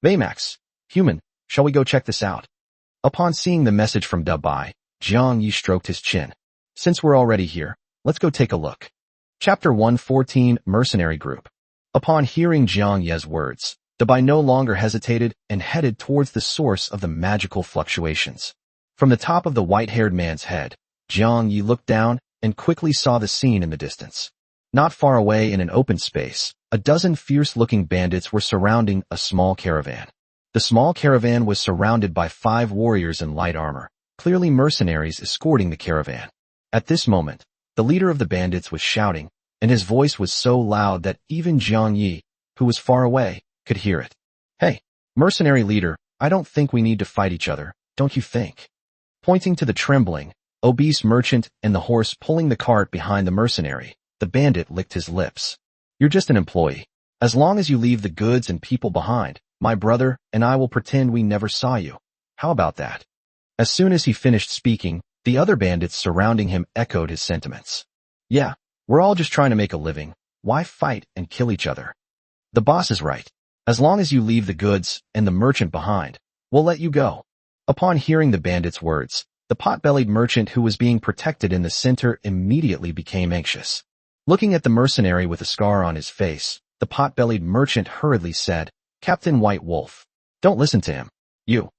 Baymax, human, shall we go check this out? Upon seeing the message from Da Bai, Jiang Yi stroked his chin. Since we're already here, let's go take a look. Chapter 114, Mercenary Group. Upon hearing Jiang Yi's words, Da Bai no longer hesitated and headed towards the source of the magical fluctuations. From the top of the white-haired man's head, Jiang Yi looked down and quickly saw the scene in the distance. Not far away in an open space, a dozen fierce-looking bandits were surrounding a small caravan. The small caravan was surrounded by 5 warriors in light armor, clearly mercenaries escorting the caravan. At this moment, the leader of the bandits was shouting, and his voice was so loud that even Jiang Yi, who was far away, could hear it. Hey, mercenary leader, I don't think we need to fight each other, don't you think? Pointing to the trembling, obese merchant and the horse pulling the cart behind the mercenary, the bandit licked his lips. You're just an employee. As long as you leave the goods and people behind, my brother and I will pretend we never saw you. How about that? As soon as he finished speaking, the other bandits surrounding him echoed his sentiments. Yeah, we're all just trying to make a living. Why fight and kill each other? The boss is right. As long as you leave the goods and the merchant behind, we'll let you go. Upon hearing the bandit's words, the pot-bellied merchant who was being protected in the center immediately became anxious. Looking at the mercenary with a scar on his face, the pot-bellied merchant hurriedly said, Captain White Wolf. Don't listen to him. You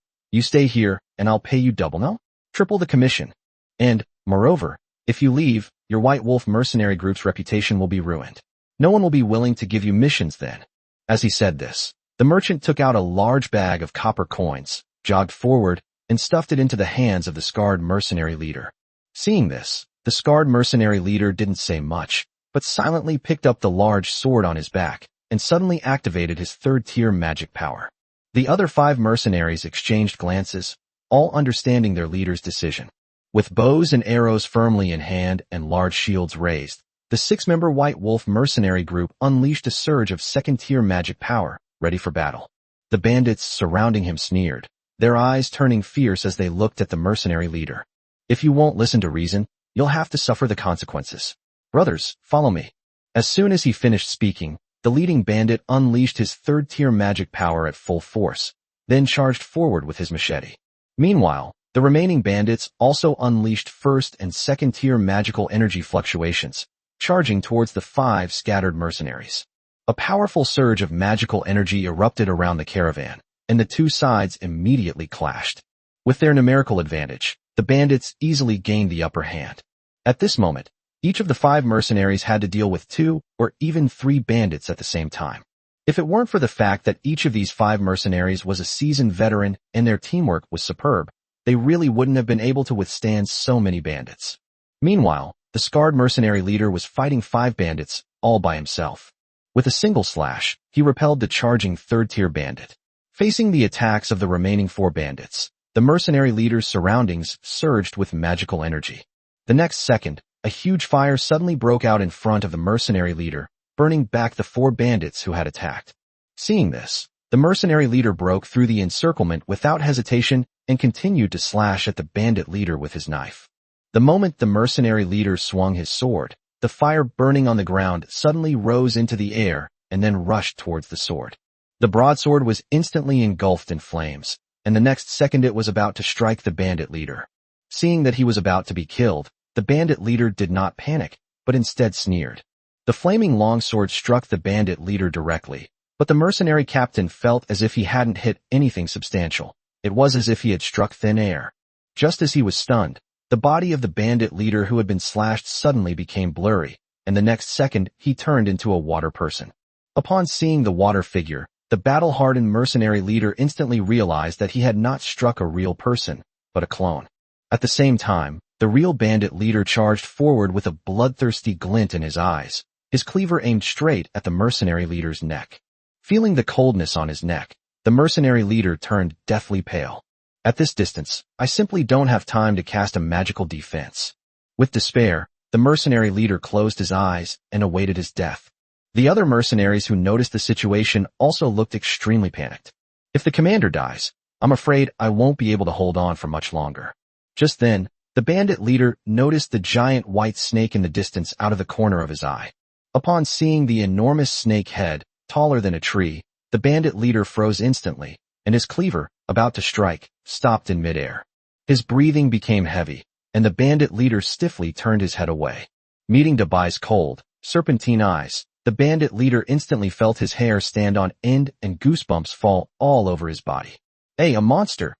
stay here, and I'll pay you double, no? Triple the commission. And, moreover, if you leave, your White Wolf mercenary group's reputation will be ruined. No one will be willing to give you missions then. As he said this, the merchant took out a large bag of copper coins, jogged forward, and stuffed it into the hands of the scarred mercenary leader. Seeing this, the scarred mercenary leader didn't say much, but silently picked up the large sword on his back, and suddenly activated his third-tier magic power. The other 5 mercenaries exchanged glances, all understanding their leader's decision. With bows and arrows firmly in hand and large shields raised, the 6-member White Wolf mercenary group unleashed a surge of second-tier magic power, ready for battle. The bandits surrounding him sneered, their eyes turning fierce as they looked at the mercenary leader. If you won't listen to reason, you'll have to suffer the consequences. Brothers, follow me. As soon as he finished speaking, the leading bandit unleashed his third-tier magic power at full force, then charged forward with his machete. Meanwhile, the remaining bandits also unleashed first and second-tier magical energy fluctuations, charging towards the 5 scattered mercenaries. A powerful surge of magical energy erupted around the caravan, and the 2 sides immediately clashed. With their numerical advantage, the bandits easily gained the upper hand. At this moment, each of the 5 mercenaries had to deal with 2 or even 3 bandits at the same time. If it weren't for the fact that each of these 5 mercenaries was a seasoned veteran and their teamwork was superb, they really wouldn't have been able to withstand so many bandits. Meanwhile, the scarred mercenary leader was fighting 5 bandits, all by himself. With a single slash, he repelled the charging third-tier bandit. Facing the attacks of the remaining 4 bandits, the mercenary leader's surroundings surged with magical energy. The next second, a huge fire suddenly broke out in front of the mercenary leader, burning back the 4 bandits who had attacked. Seeing this, the mercenary leader broke through the encirclement without hesitation and continued to slash at the bandit leader with his knife. The moment the mercenary leader swung his sword, the fire burning on the ground suddenly rose into the air and then rushed towards the sword. The broadsword was instantly engulfed in flames, and the next second it was about to strike the bandit leader. Seeing that he was about to be killed, the bandit leader did not panic, but instead sneered. The flaming longsword struck the bandit leader directly, but the mercenary captain felt as if he hadn't hit anything substantial. It was as if he had struck thin air. Just as he was stunned, the body of the bandit leader who had been slashed suddenly became blurry, and the next second he turned into a water person. Upon seeing the water figure, the battle-hardened mercenary leader instantly realized that he had not struck a real person, but a clone. At the same time, the real bandit leader charged forward with a bloodthirsty glint in his eyes, his cleaver aimed straight at the mercenary leader's neck. Feeling the coldness on his neck, the mercenary leader turned deathly pale. At this distance, I simply don't have time to cast a magical defense. With despair, the mercenary leader closed his eyes and awaited his death. The other mercenaries who noticed the situation also looked extremely panicked. If the commander dies, I'm afraid I won't be able to hold on for much longer. Just then, the bandit leader noticed the giant white snake in the distance out of the corner of his eye. Upon seeing the enormous snake head, taller than a tree, the bandit leader froze instantly, and his cleaver, about to strike, stopped in midair. His breathing became heavy, and the bandit leader stiffly turned his head away. Meeting Dabai's cold, serpentine eyes, the bandit leader instantly felt his hair stand on end and goosebumps fall all over his body. Hey, a monster!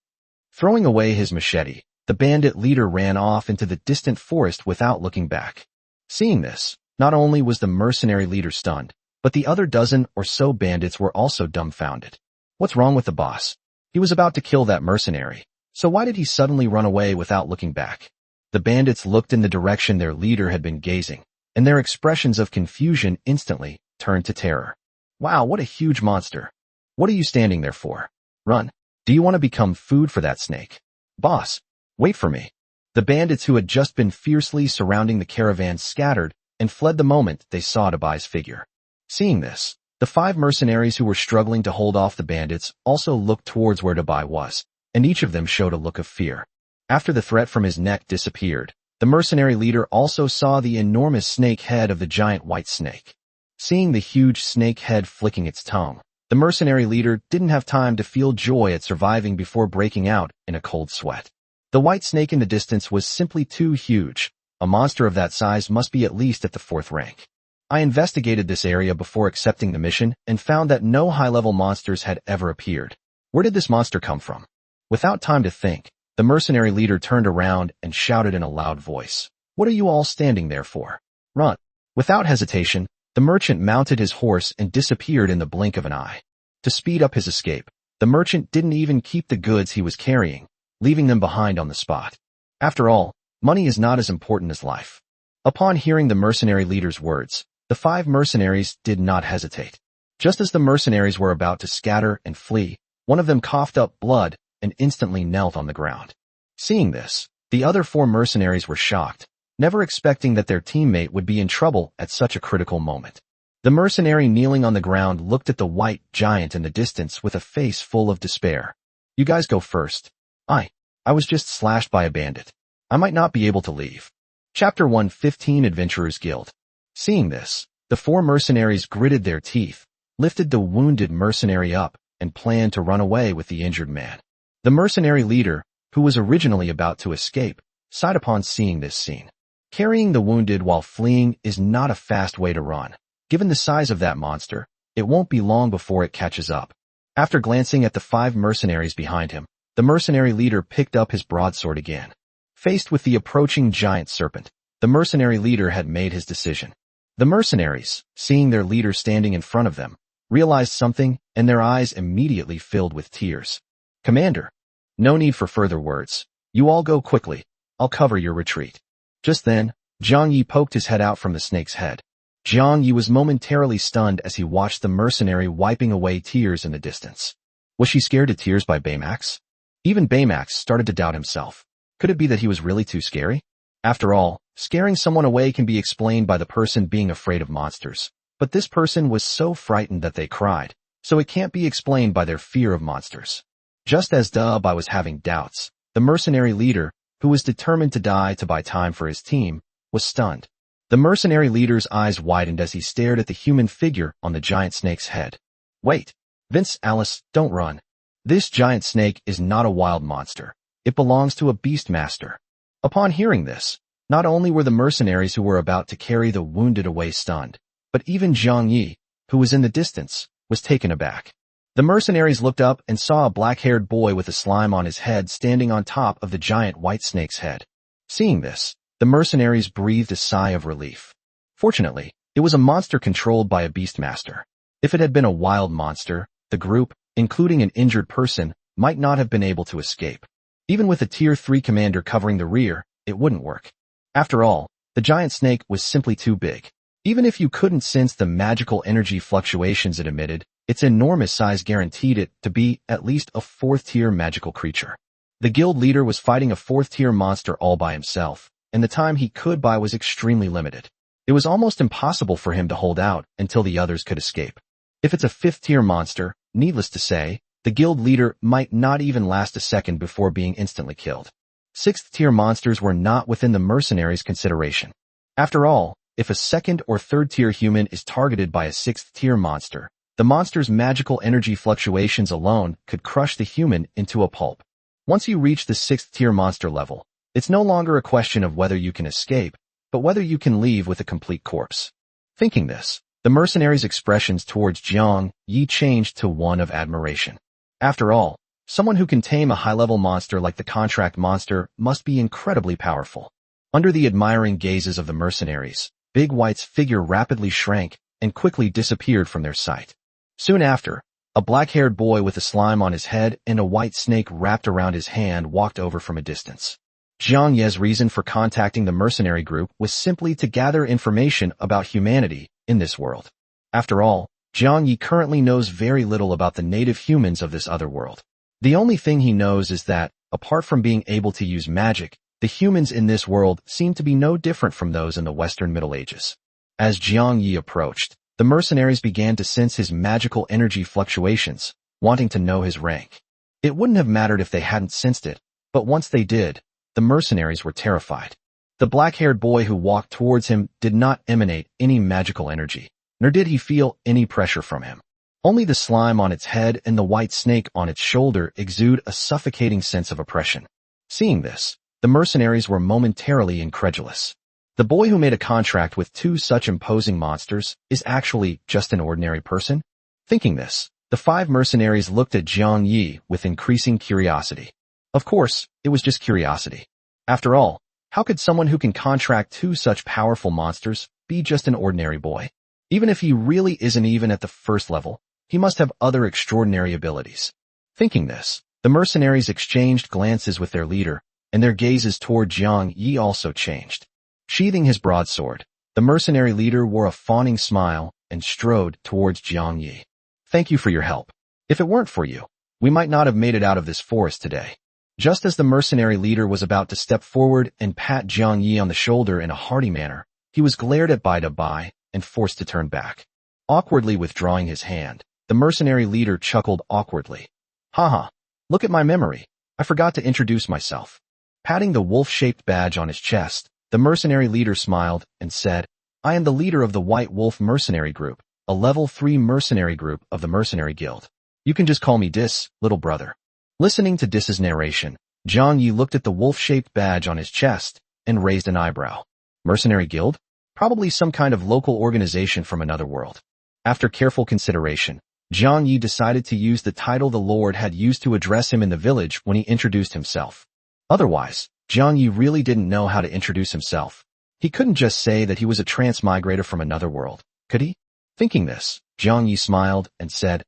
Throwing away his machete, the bandit leader ran off into the distant forest without looking back. Seeing this, not only was the mercenary leader stunned, but the other dozen or so bandits were also dumbfounded. What's wrong with the boss? He was about to kill that mercenary, so why did he suddenly run away without looking back? The bandits looked in the direction their leader had been gazing, and their expressions of confusion instantly turned to terror. Wow, what a huge monster. What are you standing there for? Run. Do you want to become food for that snake? Boss, wait for me. The bandits who had just been fiercely surrounding the caravan scattered and fled the moment they saw Dabai's figure. Seeing this, the 5 mercenaries who were struggling to hold off the bandits also looked towards where Dabai was, and each of them showed a look of fear. After the threat from his neck disappeared, the mercenary leader also saw the enormous snake head of the giant white snake. Seeing the huge snake head flicking its tongue, the mercenary leader didn't have time to feel joy at surviving before breaking out in a cold sweat. The white snake in the distance was simply too huge. A monster of that size must be at least at the 4th rank. I investigated this area before accepting the mission and found that no high-level monsters had ever appeared. Where did this monster come from? Without time to think, the mercenary leader turned around and shouted in a loud voice, "What are you all standing there for? Run!" Without hesitation, the merchant mounted his horse and disappeared in the blink of an eye. To speed up his escape, the merchant didn't even keep the goods he was carrying, leaving them behind on the spot. After all, money is not as important as life. Upon hearing the mercenary leader's words, the 5 mercenaries did not hesitate. Just as the mercenaries were about to scatter and flee, one of them coughed up blood and instantly knelt on the ground. Seeing this, the other 4 mercenaries were shocked, never expecting that their teammate would be in trouble at such a critical moment. The mercenary kneeling on the ground looked at the white giant in the distance with a face full of despair. "You guys go first. I was just slashed by a bandit. I might not be able to leave." Chapter 115 Adventurers Guild. Seeing this, the 4 mercenaries gritted their teeth, lifted the wounded mercenary up, and planned to run away with the injured man. The mercenary leader, who was originally about to escape, sighed upon seeing this scene. Carrying the wounded while fleeing is not a fast way to run. Given the size of that monster, it won't be long before it catches up. After glancing at the 5 mercenaries behind him, the mercenary leader picked up his broadsword again. Faced with the approaching giant serpent, the mercenary leader had made his decision. The mercenaries, seeing their leader standing in front of them, realized something, and their eyes immediately filled with tears. "Commander, no need for further words. You all go quickly. I'll cover your retreat." Just then, Jiang Yi poked his head out from the snake's head. Jiang Yi was momentarily stunned as he watched the mercenary wiping away tears in the distance. Was she scared to tears by Baymax? Even Baymax started to doubt himself. Could it be that he was really too scary? After all, scaring someone away can be explained by the person being afraid of monsters. But this person was so frightened that they cried, so it can't be explained by their fear of monsters. Just as Bai was having doubts, the mercenary leader, who was determined to die to buy time for his team, was stunned. The mercenary leader's eyes widened as he stared at the human figure on the giant snake's head. "Wait, Vince, Alice, don't run. This giant snake is not a wild monster. It belongs to a beastmaster." Upon hearing this, not only were the mercenaries who were about to carry the wounded away stunned, but even Jiang Yi, who was in the distance, was taken aback. The mercenaries looked up and saw a black-haired boy with a slime on his head standing on top of the giant white snake's head. Seeing this, the mercenaries breathed a sigh of relief. Fortunately, it was a monster controlled by a beastmaster. If it had been a wild monster, the group, including an injured person, might not have been able to escape. Even with a Tier 3 commander covering the rear, it wouldn't work. After all, the giant snake was simply too big. Even if you couldn't sense the magical energy fluctuations it emitted, its enormous size guaranteed it to be at least a 4th-tier magical creature. The guild leader was fighting a 4th-tier monster all by himself, and the time he could buy was extremely limited. It was almost impossible for him to hold out until the others could escape. If it's a 5th-tier monster, needless to say, the guild leader might not even last a second before being instantly killed. 6th-tier monsters were not within the mercenaries' consideration. After all, if a 2nd or 3rd-tier human is targeted by a 6th-tier monster, the monster's magical energy fluctuations alone could crush the human into a pulp. Once you reach the 6th-tier monster level, it's no longer a question of whether you can escape, but whether you can leave with a complete corpse. Thinking this, the mercenaries' expressions towards Jiang Yi changed to one of admiration. After all, someone who can tame a high-level monster like the contract monster must be incredibly powerful. Under the admiring gazes of the mercenaries, Big White's figure rapidly shrank and quickly disappeared from their sight. Soon after, a black-haired boy with a slime on his head and a white snake wrapped around his hand walked over from a distance. Jiang Ye's reason for contacting the mercenary group was simply to gather information about humanity in this world. After all, Jiang Yi currently knows very little about the native humans of this other world. The only thing he knows is that, apart from being able to use magic, the humans in this world seem to be no different from those in the Western Middle Ages. As Jiang Yi approached, the mercenaries began to sense his magical energy fluctuations, wanting to know his rank. It wouldn't have mattered if they hadn't sensed it, but once they did, the mercenaries were terrified. The black-haired boy who walked towards him did not emanate any magical energy, nor did he feel any pressure from him. Only the slime on its head and the white snake on its shoulder exude a suffocating sense of oppression. Seeing this, the mercenaries were momentarily incredulous. The boy who made a contract with two such imposing monsters is actually just an ordinary person? Thinking this, the five mercenaries looked at Jiang Yi with increasing curiosity. Of course, it was just curiosity. After all, how could someone who can contract two such powerful monsters be just an ordinary boy? Even if he really isn't even at the first level, he must have other extraordinary abilities. Thinking this, the mercenaries exchanged glances with their leader, and their gazes toward Jiang Yi also changed. Sheathing his broadsword, the mercenary leader wore a fawning smile and strode towards Jiang Yi. Thank you for your help. If it weren't for you, we might not have made it out of this forest today. Just as the mercenary leader was about to step forward and pat Jiang Yi on the shoulder in a hearty manner, he was glared at by and forced to turn back. Awkwardly withdrawing his hand, the mercenary leader chuckled awkwardly. Haha, look at my memory. I forgot to introduce myself. Patting the wolf-shaped badge on his chest, the mercenary leader smiled and said, I am the leader of the White Wolf Mercenary Group, a level 3 mercenary group of the Mercenary Guild. You can just call me Dis, little brother. Listening to Dis's narration, Jiang Yi looked at the wolf-shaped badge on his chest and raised an eyebrow. Mercenary Guild? Probably some kind of local organization from another world. After careful consideration, Jiang Yi decided to use the title the Lord had used to address him in the village when he introduced himself. Otherwise, Jiang Yi really didn't know how to introduce himself. He couldn't just say that he was a transmigrator from another world, could he? Thinking this, Jiang Yi smiled and said,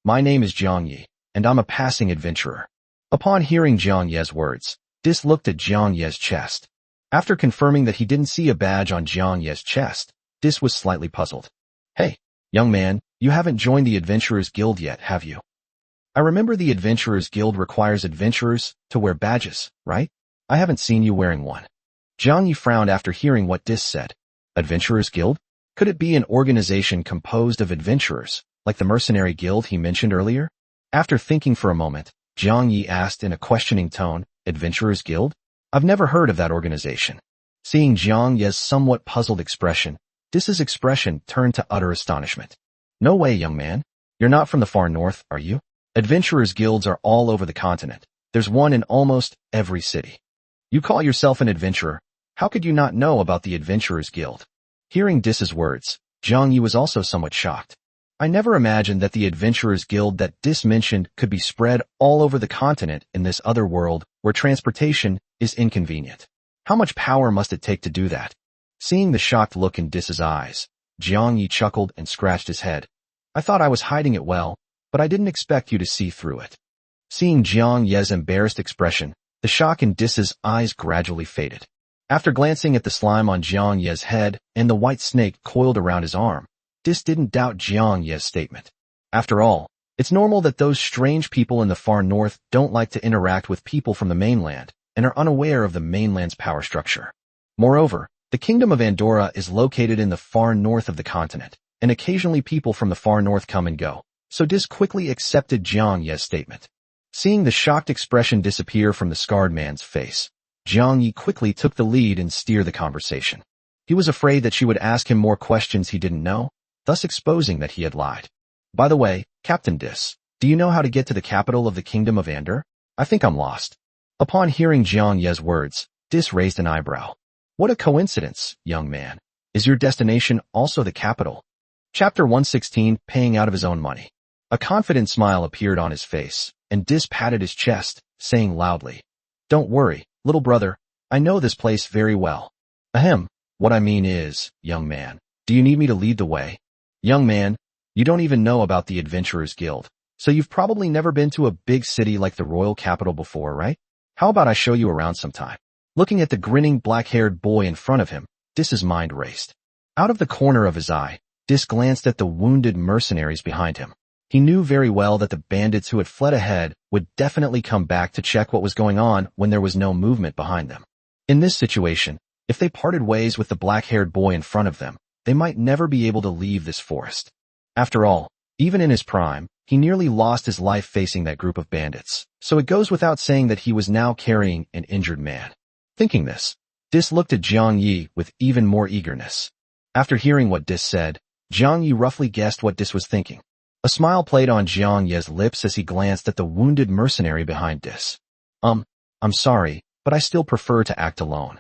my name is Jiang Yi, and I'm a passing adventurer. Upon hearing Jiang Ye's words, Dis looked at Jiang Ye's chest. After confirming that he didn't see a badge on Jiang Ye's chest, Dis was slightly puzzled. Hey, young man, you haven't joined the Adventurers Guild yet, have you? I remember the Adventurers Guild requires adventurers to wear badges, right? I haven't seen you wearing one. Jiang Yi frowned after hearing what Dis said. Adventurers Guild? Could it be an organization composed of adventurers, like the Mercenary Guild he mentioned earlier? After thinking for a moment, Jiang Yi asked in a questioning tone, Adventurers Guild? I've never heard of that organization. Seeing Jiang Ye's somewhat puzzled expression, Dis's expression turned to utter astonishment. No way, young man. You're not from the far north, are you? Adventurers Guilds are all over the continent. There's one in almost every city. You call yourself an adventurer. How could you not know about the Adventurers Guild? Hearing Dis's words, Jiang Yi was also somewhat shocked. I never imagined that the Adventurers Guild that Dis mentioned could be spread all over the continent in this other world where transportation is inconvenient. How much power must it take to do that? Seeing the shocked look in Dis's eyes, Jiang Yi chuckled and scratched his head. I thought I was hiding it well, but I didn't expect you to see through it. Seeing Jiang Ye's embarrassed expression, the shock in Dis's eyes gradually faded. After glancing at the slime on Jiang Ye's head and the white snake coiled around his arm, Dis didn't doubt Jiang Ye's statement. After all, it's normal that those strange people in the far north don't like to interact with people from the mainland and are unaware of the mainland's power structure. Moreover, the Kingdom of Andorra is located in the far north of the continent, and occasionally people from the far north come and go, so Dis quickly accepted Jiang Ye's statement. Seeing the shocked expression disappear from the scarred man's face, Jiang Yi quickly took the lead and steered the conversation. He was afraid that she would ask him more questions he didn't know, thus exposing that he had lied. By the way, Captain Dis, do you know how to get to the capital of the Kingdom of Andor? I think I'm lost. Upon hearing Jiang Ye's words, Dis raised an eyebrow. What a coincidence, young man. Is your destination also the capital? Chapter 116, Paying Out of His Own Money. A confident smile appeared on his face, and Dis patted his chest, saying loudly, Don't worry, little brother, I know this place very well. Ahem, what I mean is, young man, do you need me to lead the way? Young man, you don't even know about the Adventurers Guild, so you've probably never been to a big city like the royal capital before, right? How about I show you around sometime? Looking at the grinning black-haired boy in front of him, Dis's mind raced. Out of the corner of his eye, Dis glanced at the wounded mercenaries behind him. He knew very well that the bandits who had fled ahead would definitely come back to check what was going on when there was no movement behind them. In this situation, if they parted ways with the black-haired boy in front of them, they might never be able to leave this forest. After all, even in his prime, he nearly lost his life facing that group of bandits, so it goes without saying that he was now carrying an injured man. Thinking this, Dis looked at Jiang Yi with even more eagerness. After hearing what Dis said, Jiang Yi roughly guessed what Dis was thinking. A smile played on Jiang Yi's lips as he glanced at the wounded mercenary behind Dis. I'm sorry, but I still prefer to act alone.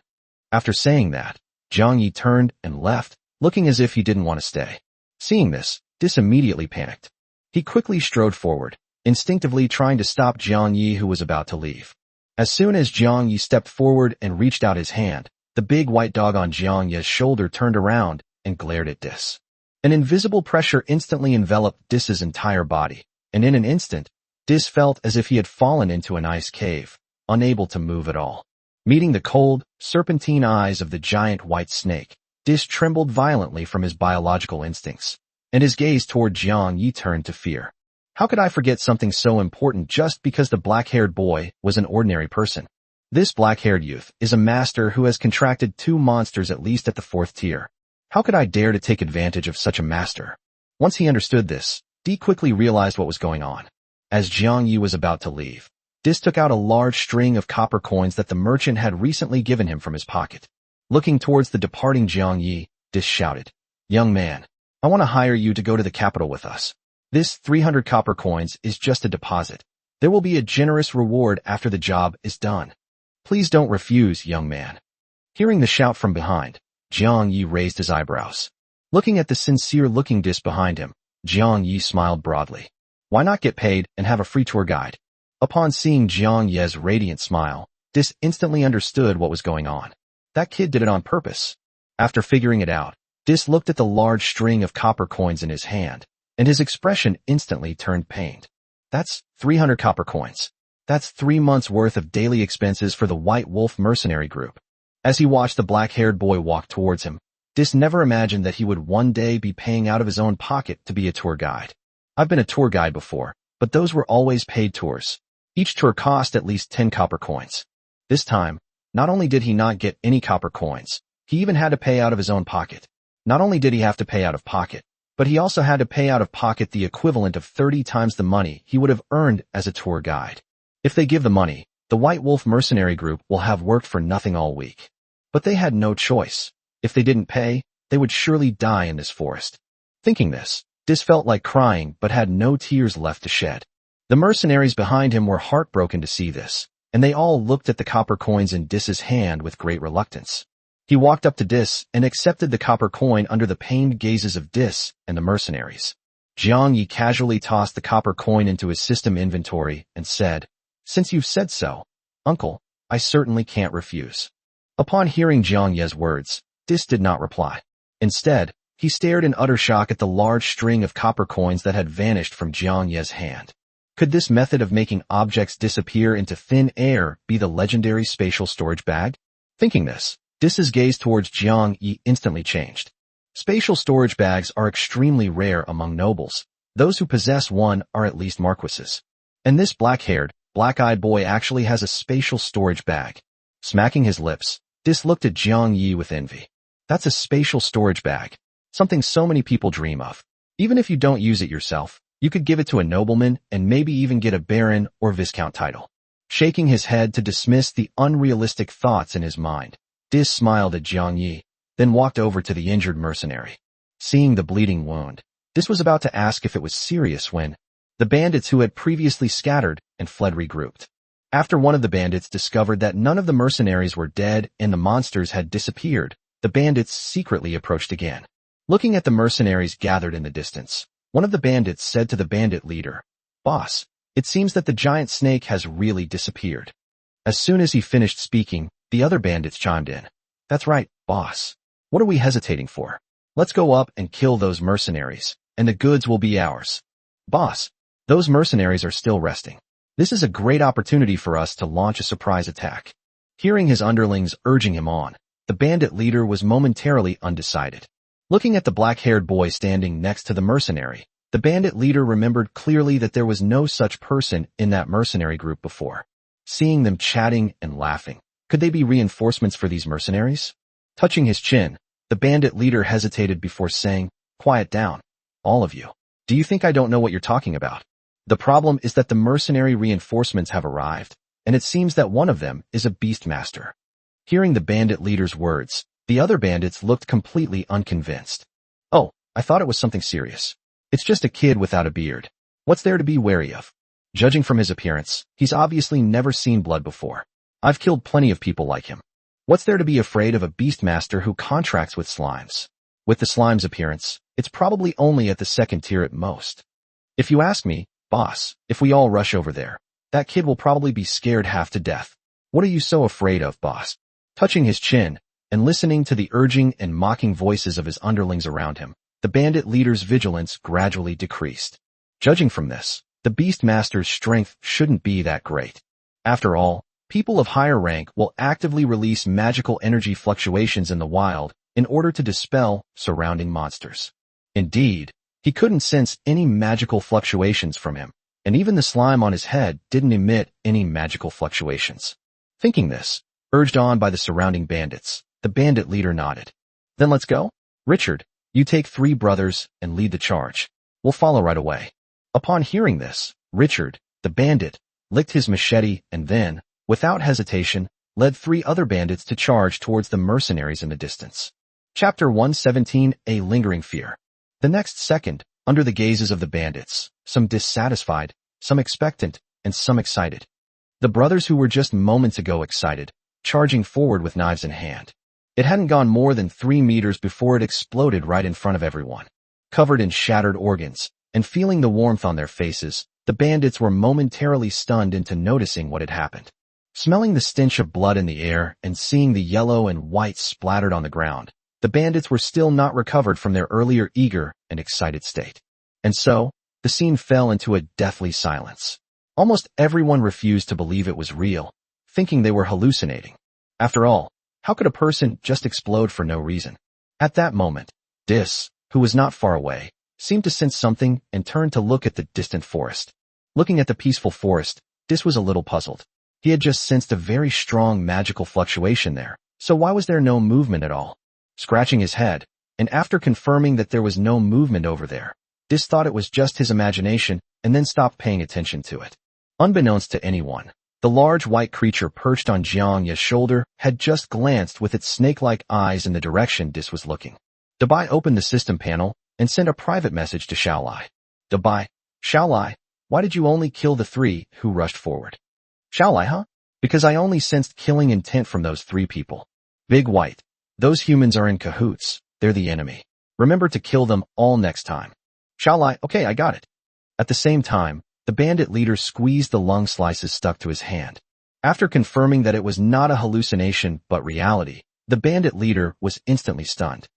After saying that, Jiang Yi turned and left, looking as if he didn't want to stay. Seeing this, Dis immediately panicked. He quickly strode forward, instinctively trying to stop Jiang Yi who was about to leave. As soon as Jiang Yi stepped forward and reached out his hand, the big white dog on Jiang Yi's shoulder turned around and glared at Dis. An invisible pressure instantly enveloped Dis's entire body, and in an instant, Dis felt as if he had fallen into an ice cave, unable to move at all. Meeting the cold, serpentine eyes of the giant white snake, Dis trembled violently from his biological instincts, and his gaze toward Jiang Yi turned to fear. How could I forget something so important just because the black-haired boy was an ordinary person? This black-haired youth is a master who has contracted 2 monsters at least at the 4th tier. How could I dare to take advantage of such a master? Once he understood this, Di quickly realized what was going on. As Jiang Yi was about to leave, Dis took out a large string of copper coins that the merchant had recently given him from his pocket. Looking towards the departing Jiang Yi, Dis shouted, "Young man, I want to hire you to go to the capital with us. This 300 copper coins is just a deposit. There will be a generous reward after the job is done. Please don't refuse, young man." Hearing the shout from behind, Jiang Yi raised his eyebrows. Looking at the sincere-looking Dis behind him, Jiang Yi smiled broadly. Why not get paid and have a free tour guide? Upon seeing Jiang Yi's radiant smile, Dis instantly understood what was going on. That kid did it on purpose. After figuring it out, Dis looked at the large string of copper coins in his hand, and his expression instantly turned pained. That's 300 copper coins. That's 3 months' worth of daily expenses for the White Wolf mercenary group. As he watched the black-haired boy walk towards him, Dis never imagined that he would one day be paying out of his own pocket to be a tour guide. I've been a tour guide before, but those were always paid tours. Each tour cost at least 10 copper coins. This time, not only did he not get any copper coins, he even had to pay out of his own pocket. Not only did he have to pay out of pocket, but he also had to pay out of pocket the equivalent of 30 times the money he would have earned as a tour guide. If they give the money, the White Wolf mercenary group will have worked for nothing all week. But they had no choice. If they didn't pay, they would surely die in this forest. Thinking this, Dis felt like crying but had no tears left to shed. The mercenaries behind him were heartbroken to see this, and they all looked at the copper coins in Dis's hand with great reluctance. He walked up to Dis and accepted the copper coin under the pained gazes of Dis and the mercenaries. Jiang Yi casually tossed the copper coin into his system inventory and said, "Since you've said so, uncle, I certainly can't refuse." Upon hearing Jiang Yi's words, Dis did not reply. Instead, he stared in utter shock at the large string of copper coins that had vanished from Jiang Yi's hand. Could this method of making objects disappear into thin air be the legendary spatial storage bag? Thinking this, Dis's gaze towards Jiang Yi instantly changed. Spatial storage bags are extremely rare among nobles. Those who possess one are at least marquises. And this black-haired, black-eyed boy actually has a spatial storage bag. Smacking his lips, Dis looked at Jiang Yi with envy. That's a spatial storage bag. Something so many people dream of. Even if you don't use it yourself, you could give it to a nobleman and maybe even get a baron or viscount title. Shaking his head to dismiss the unrealistic thoughts in his mind, Dis smiled at Jiang Yi, then walked over to the injured mercenary. Seeing the bleeding wound, Dis was about to ask if it was serious when the bandits who had previously scattered and fled regrouped. After one of the bandits discovered that none of the mercenaries were dead and the monsters had disappeared, the bandits secretly approached again. Looking at the mercenaries gathered in the distance, one of the bandits said to the bandit leader, "Boss, it seems that the giant snake has really disappeared." As soon as he finished speaking, the other bandits chimed in. "That's right, boss. What are we hesitating for? Let's go up and kill those mercenaries, and the goods will be ours." "Boss, those mercenaries are still resting. This is a great opportunity for us to launch a surprise attack." Hearing his underlings urging him on, the bandit leader was momentarily undecided. Looking at the black-haired boy standing next to the mercenary, the bandit leader remembered clearly that there was no such person in that mercenary group before. Seeing them chatting and laughing, could they be reinforcements for these mercenaries? Touching his chin, the bandit leader hesitated before saying, "Quiet down, all of you. Do you think I don't know what you're talking about? The problem is that the mercenary reinforcements have arrived, and it seems that one of them is a beastmaster." Hearing the bandit leader's words, the other bandits looked completely unconvinced. "Oh, I thought it was something serious. It's just a kid without a beard. What's there to be wary of? Judging from his appearance, he's obviously never seen blood before. I've killed plenty of people like him." What's there to be afraid of a beastmaster who contracts with slimes? With the slime's appearance, it's probably only at the second tier at most. If you ask me, boss, if we all rush over there, that kid will probably be scared half to death. What are you so afraid of, boss? Touching his chin and listening to the urging and mocking voices of his underlings around him, the bandit leader's vigilance gradually decreased. Judging from this, the beastmaster's strength shouldn't be that great. After all, people of higher rank will actively release magical energy fluctuations in the wild in order to dispel surrounding monsters. Indeed, he couldn't sense any magical fluctuations from him, and even the slime on his head didn't emit any magical fluctuations. Thinking this, urged on by the surrounding bandits, the bandit leader nodded. Then let's go? Richard, you take 3 brothers and lead the charge. We'll follow right away. Upon hearing this, Richard, the bandit, licked his machete and then, without hesitation, led 3 other bandits to charge towards the mercenaries in the distance. Chapter 117, A Lingering Fear. The next second, under the gazes of the bandits, some dissatisfied, some expectant, and some excited. The brothers who were just moments ago excited, charging forward with knives in hand. It hadn't gone more than 3 meters before it exploded right in front of everyone. Covered in shattered organs, and feeling the warmth on their faces, the bandits were momentarily stunned into noticing what had happened. Smelling the stench of blood in the air and seeing the yellow and white splattered on the ground, the bandits were still not recovered from their earlier eager and excited state. And so, the scene fell into a deathly silence. Almost everyone refused to believe it was real, thinking they were hallucinating. After all, how could a person just explode for no reason? At that moment, Dis, who was not far away, seemed to sense something and turned to look at the distant forest. Looking at the peaceful forest, Dis was a little puzzled. He had just sensed a very strong magical fluctuation there, so why was there no movement at all? Scratching his head, and after confirming that there was no movement over there, Dis thought it was just his imagination and then stopped paying attention to it. Unbeknownst to anyone, the large white creature perched on Jiang Ye's shoulder had just glanced with its snake-like eyes in the direction Dis was looking. Dabai opened the system panel and sent a private message to Xiaolai. Dabai, Xiaolai, why did you only kill the 3 who rushed forward? Xiaolai, huh? Because I only sensed killing intent from those 3 people. Big White, those humans are in cahoots, they're the enemy. Remember to kill them all next time. Xiaolai, okay, I got it. At the same time, the bandit leader squeezed the lung slices stuck to his hand. After confirming that it was not a hallucination but reality, the bandit leader was instantly stunned.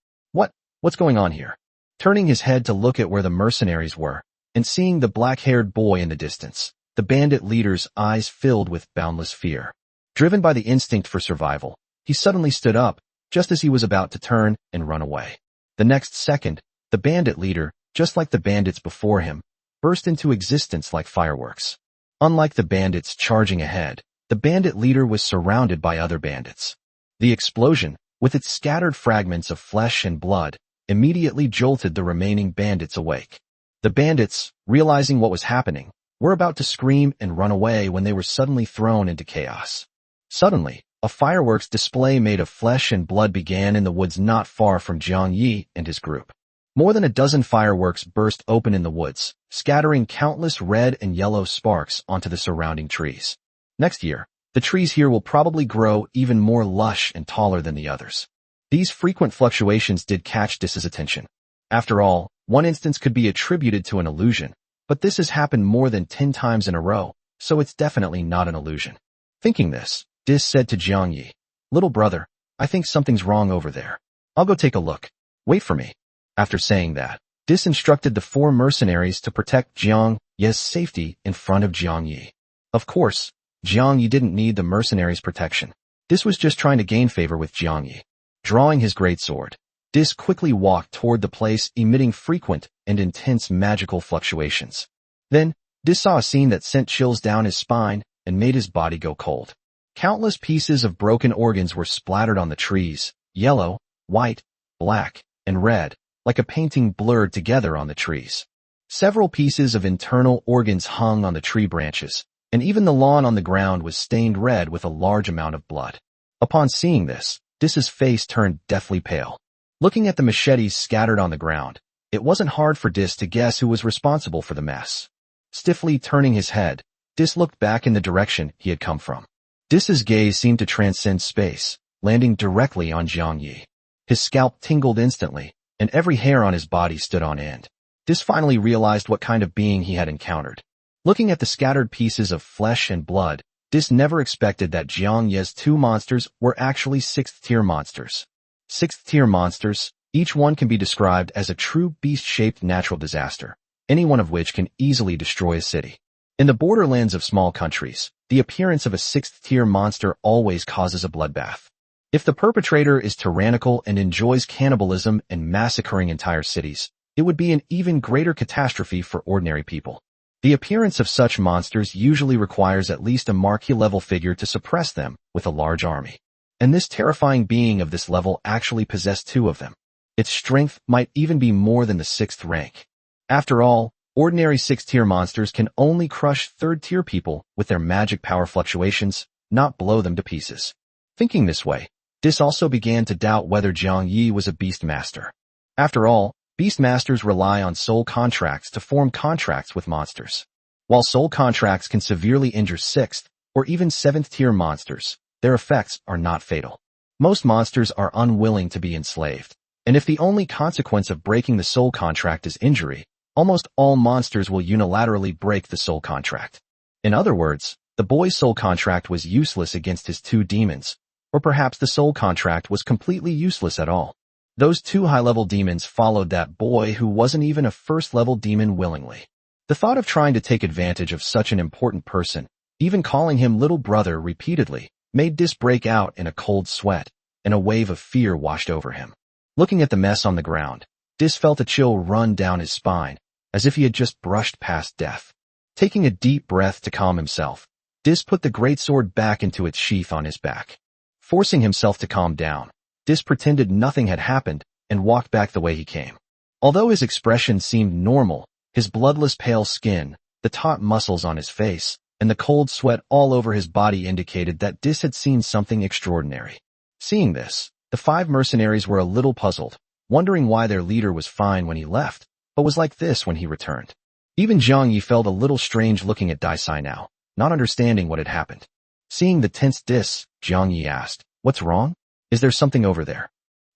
What's going on here? Turning his head to look at where the mercenaries were, and seeing the black-haired boy in the distance, the bandit leader's eyes filled with boundless fear. Driven by the instinct for survival, he suddenly stood up, just as he was about to turn and run away. The next second, the bandit leader, just like the bandits before him, burst into existence like fireworks. Unlike the bandits charging ahead, the bandit leader was surrounded by other bandits. The explosion, with its scattered fragments of flesh and blood, immediately jolted the remaining bandits awake. The bandits, realizing what was happening, were about to scream and run away when they were suddenly thrown into chaos. Suddenly, a fireworks display made of flesh and blood began in the woods not far from Jiang Yi and his group. More than a dozen fireworks burst open in the woods, scattering countless red and yellow sparks onto the surrounding trees. Next year, the trees here will probably grow even more lush and taller than the others. These frequent fluctuations did catch Dis's attention. After all, one instance could be attributed to an illusion, but this has happened more than 10 times in a row, so it's definitely not an illusion. Thinking this, Dis said to Jiang Yi, "Little brother, I think something's wrong over there. I'll go take a look. Wait for me." After saying that, Dis instructed the 4 mercenaries to protect Jiang Ye's safety in front of Jiang Yi. Of course, Jiang Yi didn't need the mercenaries' protection. Dis was just trying to gain favor with Jiang Yi. Drawing his greatsword, Dis quickly walked toward the place emitting frequent and intense magical fluctuations. Then, Dis saw a scene that sent chills down his spine and made his body go cold. Countless pieces of broken organs were splattered on the trees, yellow, white, black, and red, like a painting blurred together on the trees. Several pieces of internal organs hung on the tree branches, and even the lawn on the ground was stained red with a large amount of blood. Upon seeing this, Dis's face turned deathly pale. Looking at the machetes scattered on the ground, it wasn't hard for Dis to guess who was responsible for the mess. Stiffly turning his head, Dis looked back in the direction he had come from. Dis's gaze seemed to transcend space, landing directly on Jiang Yi. His scalp tingled instantly, and every hair on his body stood on end. Dis finally realized what kind of being he had encountered. Looking at the scattered pieces of flesh and blood, Dis never expected that Jiang Yi's two monsters were actually 6th-tier monsters. 6th-tier monsters, each one can be described as a true beast-shaped natural disaster, any one of which can easily destroy a city. In the borderlands of small countries, the appearance of a 6th-tier monster always causes a bloodbath. If the perpetrator is tyrannical and enjoys cannibalism and massacring entire cities, it would be an even greater catastrophe for ordinary people. The appearance of such monsters usually requires at least a marquee-level figure to suppress them with a large army. And this terrifying being of this level actually possessed two of them. Its strength might even be more than the 6th rank. After all, ordinary 6th-tier monsters can only crush 3rd-tier people with their magic power fluctuations, not blow them to pieces. Thinking this way, Dis also began to doubt whether Jiang Yi was a beastmaster. After all, beastmasters rely on soul contracts to form contracts with monsters. While soul contracts can severely injure 6th or even 7th-tier monsters, their effects are not fatal. Most monsters are unwilling to be enslaved, and if the only consequence of breaking the soul contract is injury, almost all monsters will unilaterally break the soul contract. In other words, the boy's soul contract was useless against his two demons, or perhaps the soul contract was completely useless at all. Those two high-level demons followed that boy who wasn't even a first-level demon willingly. The thought of trying to take advantage of such an important person, even calling him little brother repeatedly, made Dis break out in a cold sweat, and a wave of fear washed over him. Looking at the mess on the ground, Dis felt a chill run down his spine, as if he had just brushed past death. Taking a deep breath to calm himself, Dis put the greatsword back into its sheath on his back. Forcing himself to calm down, Dis pretended nothing had happened and walked back the way he came. Although his expression seemed normal, his bloodless pale skin, the taut muscles on his face, and the cold sweat all over his body indicated that Dis had seen something extraordinary. Seeing this, the 5 mercenaries were a little puzzled, wondering why their leader was fine when he left, but was like this when he returned. Even Jiang Yi felt a little strange looking at Daisai now, not understanding what had happened. Seeing the tense Dis, Jiang Yi asked, "What's wrong? Is there something over there?"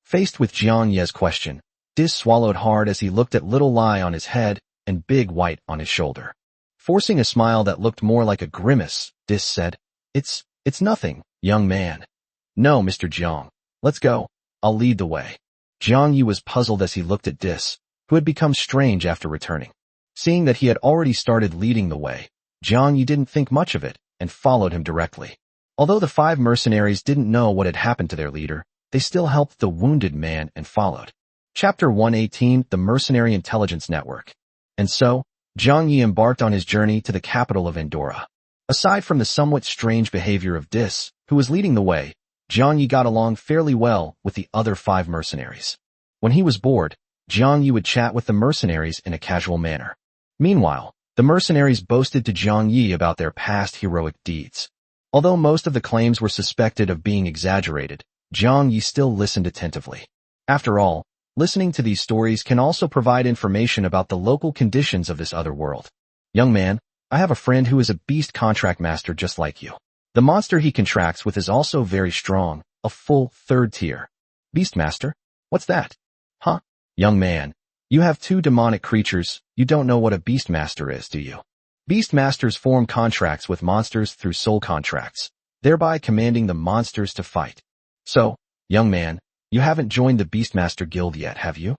Faced with Jiang Yi's question, Dis swallowed hard as he looked at little Lai on his head and Big White on his shoulder. Forcing a smile that looked more like a grimace, Dis said, It's nothing, young man. No, Mr. Jiang. Let's go. I'll lead the way." Jiang Yi was puzzled as he looked at Dis, who had become strange after returning. Seeing that he had already started leading the way, Jiang Yi didn't think much of it and followed him directly. Although the 5 mercenaries didn't know what had happened to their leader, they still helped the wounded man and followed. Chapter 118, The Mercenary Intelligence Network. And so, Jiang Yi embarked on his journey to the capital of Andorra. Aside from the somewhat strange behavior of Dis, who was leading the way, Jiang Yi got along fairly well with the other 5 mercenaries. When he was bored, Jiang Yi would chat with the mercenaries in a casual manner. Meanwhile, the mercenaries boasted to Jiang Yi about their past heroic deeds. Although most of the claims were suspected of being exaggerated, Jiang Yi still listened attentively. After all, listening to these stories can also provide information about the local conditions of this other world. "Young man, I have a friend who is a beast contract master just like you. The monster he contracts with is also very strong, a full 3rd tier. Beastmaster? What's that? Huh? Young man, you have 2 demonic creatures, you don't know what a beastmaster is, do you? Beastmasters form contracts with monsters through soul contracts, thereby commanding the monsters to fight. So, young man, you haven't joined the Beastmaster Guild yet, have you?"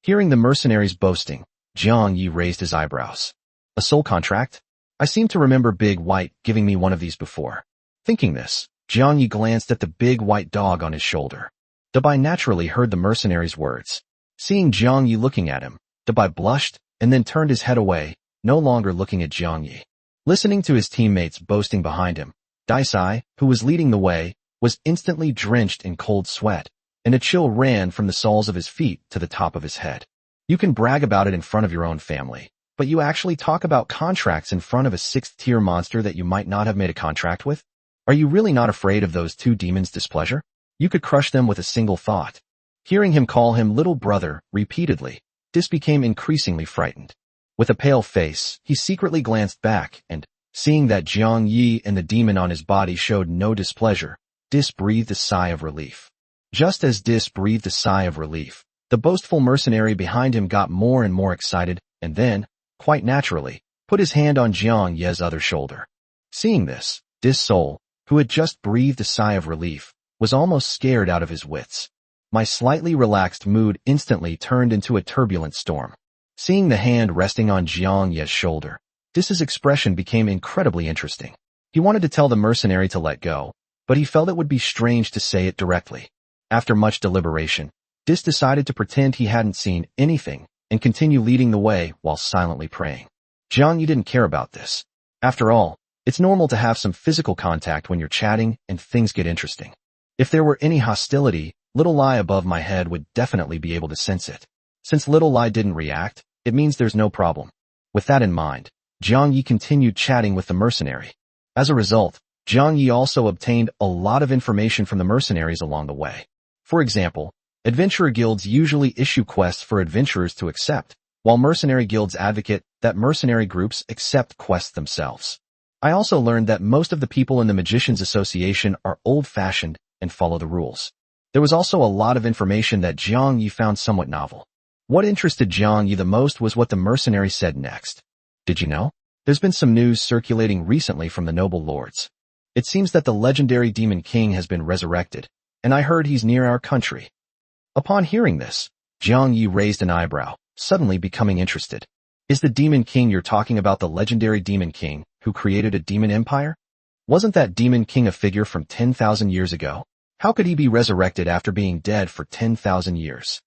Hearing the mercenaries boasting, Jiang Yi raised his eyebrows. "A soul contract? I seem to remember Big White giving me one of these before." Thinking this, Jiang Yi glanced at the big white dog on his shoulder. Dabai naturally heard the mercenaries' words. Seeing Jiang Yi looking at him, Dabai blushed and then turned his head away, no longer looking at Jiang Yi. Listening to his teammates boasting behind him, Daisai, who was leading the way, was instantly drenched in cold sweat, and a chill ran from the soles of his feet to the top of his head. You can brag about it in front of your own family, but you actually talk about contracts in front of a 6th-tier monster that you might not have made a contract with? Are you really not afraid of those 2 demons' displeasure? You could crush them with a single thought. Hearing him call him little brother repeatedly, Dis became increasingly frightened. With a pale face, he secretly glanced back and, seeing that Jiang Yi and the demon on his body showed no displeasure, Dis breathed a sigh of relief. Just as Dis breathed a sigh of relief, the boastful mercenary behind him got more and more excited and then, quite naturally, put his hand on Jiang Ye's other shoulder. Seeing this, Dis soul, who had just breathed a sigh of relief, was almost scared out of his wits. My slightly relaxed mood instantly turned into a turbulent storm. Seeing the hand resting on Jiang Ye's shoulder, Dis's expression became incredibly interesting. He wanted to tell the mercenary to let go, but he felt it would be strange to say it directly. After much deliberation, Dis decided to pretend he hadn't seen anything and continue leading the way while silently praying. Jiang Yi didn't care about this. After all, it's normal to have some physical contact when you're chatting and things get interesting. If there were any hostility, Little Lai above my head would definitely be able to sense it. Since Little Lai didn't react, it means there's no problem. With that in mind, Jiang Yi continued chatting with the mercenary. As a result, Jiang Yi also obtained a lot of information from the mercenaries along the way. For example, adventurer guilds usually issue quests for adventurers to accept, while mercenary guilds advocate that mercenary groups accept quests themselves. I also learned that most of the people in the Magicians Association are old-fashioned and follow the rules. There was also a lot of information that Jiang Yi found somewhat novel. What interested Jiang Yi the most was what the mercenary said next. Did you know? There's been some news circulating recently from the noble lords. It seems that the legendary Demon King has been resurrected, and I heard he's near our country. Upon hearing this, Jiang Yi raised an eyebrow, suddenly becoming interested. Is the Demon King you're talking about the legendary Demon King who created a demon empire? Wasn't that Demon King a figure from 10,000 years ago? How could he be resurrected after being dead for 10,000 years?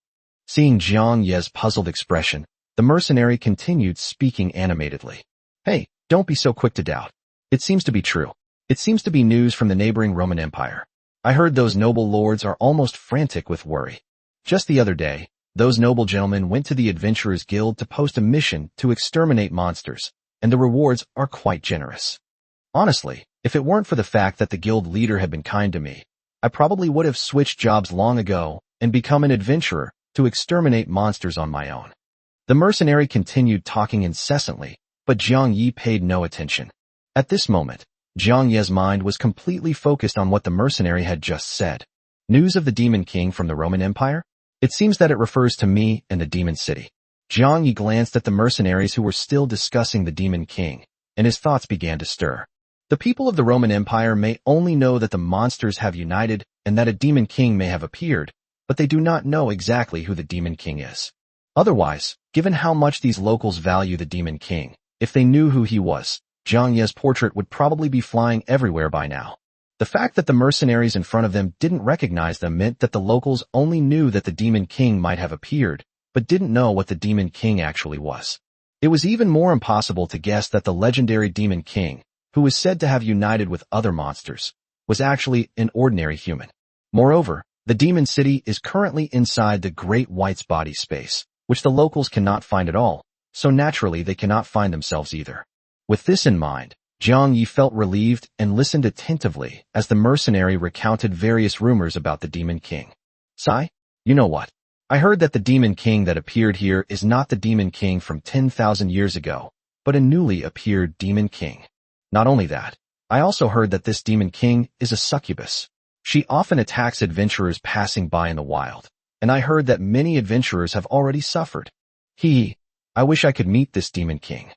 Seeing Jiang Ye's puzzled expression, the mercenary continued speaking animatedly. Hey, don't be so quick to doubt. It seems to be true. It seems to be news from the neighboring Roman Empire. I heard those noble lords are almost frantic with worry. Just the other day, those noble gentlemen went to the Adventurers Guild to post a mission to exterminate monsters, and the rewards are quite generous. Honestly, if it weren't for the fact that the guild leader had been kind to me, I probably would have switched jobs long ago and become an adventurer to exterminate monsters on my own. The mercenary continued talking incessantly, but Jiang Yi paid no attention. At this moment, Jiang Ye's mind was completely focused on what the mercenary had just said. News of the Demon King from the Roman Empire? It seems that it refers to me and the Demon City. Jiang Yi glanced at the mercenaries who were still discussing the Demon King, and his thoughts began to stir. The people of the Roman Empire may only know that the monsters have united and that a Demon King may have appeared, but they do not know exactly who the Demon King is. Otherwise, given how much these locals value the Demon King, if they knew who he was, Jiang Ye's portrait would probably be flying everywhere by now. The fact that the mercenaries in front of them didn't recognize them meant that the locals only knew that the Demon King might have appeared, but didn't know what the Demon King actually was. It was even more impossible to guess that the legendary Demon King, who was said to have united with other monsters, was actually an ordinary human. Moreover, the Demon City is currently inside the Great White's body space, which the locals cannot find at all, so naturally they cannot find themselves either. With this in mind, Jiang Yi felt relieved and listened attentively as the mercenary recounted various rumors about the Demon King. Sai, you know what? I heard that the Demon King that appeared here is not the Demon King from 10,000 years ago, but a newly appeared Demon King. Not only that, I also heard that this Demon King is a succubus. She often attacks adventurers passing by in the wild, and I heard that many adventurers have already suffered. I wish I could meet this Demon King.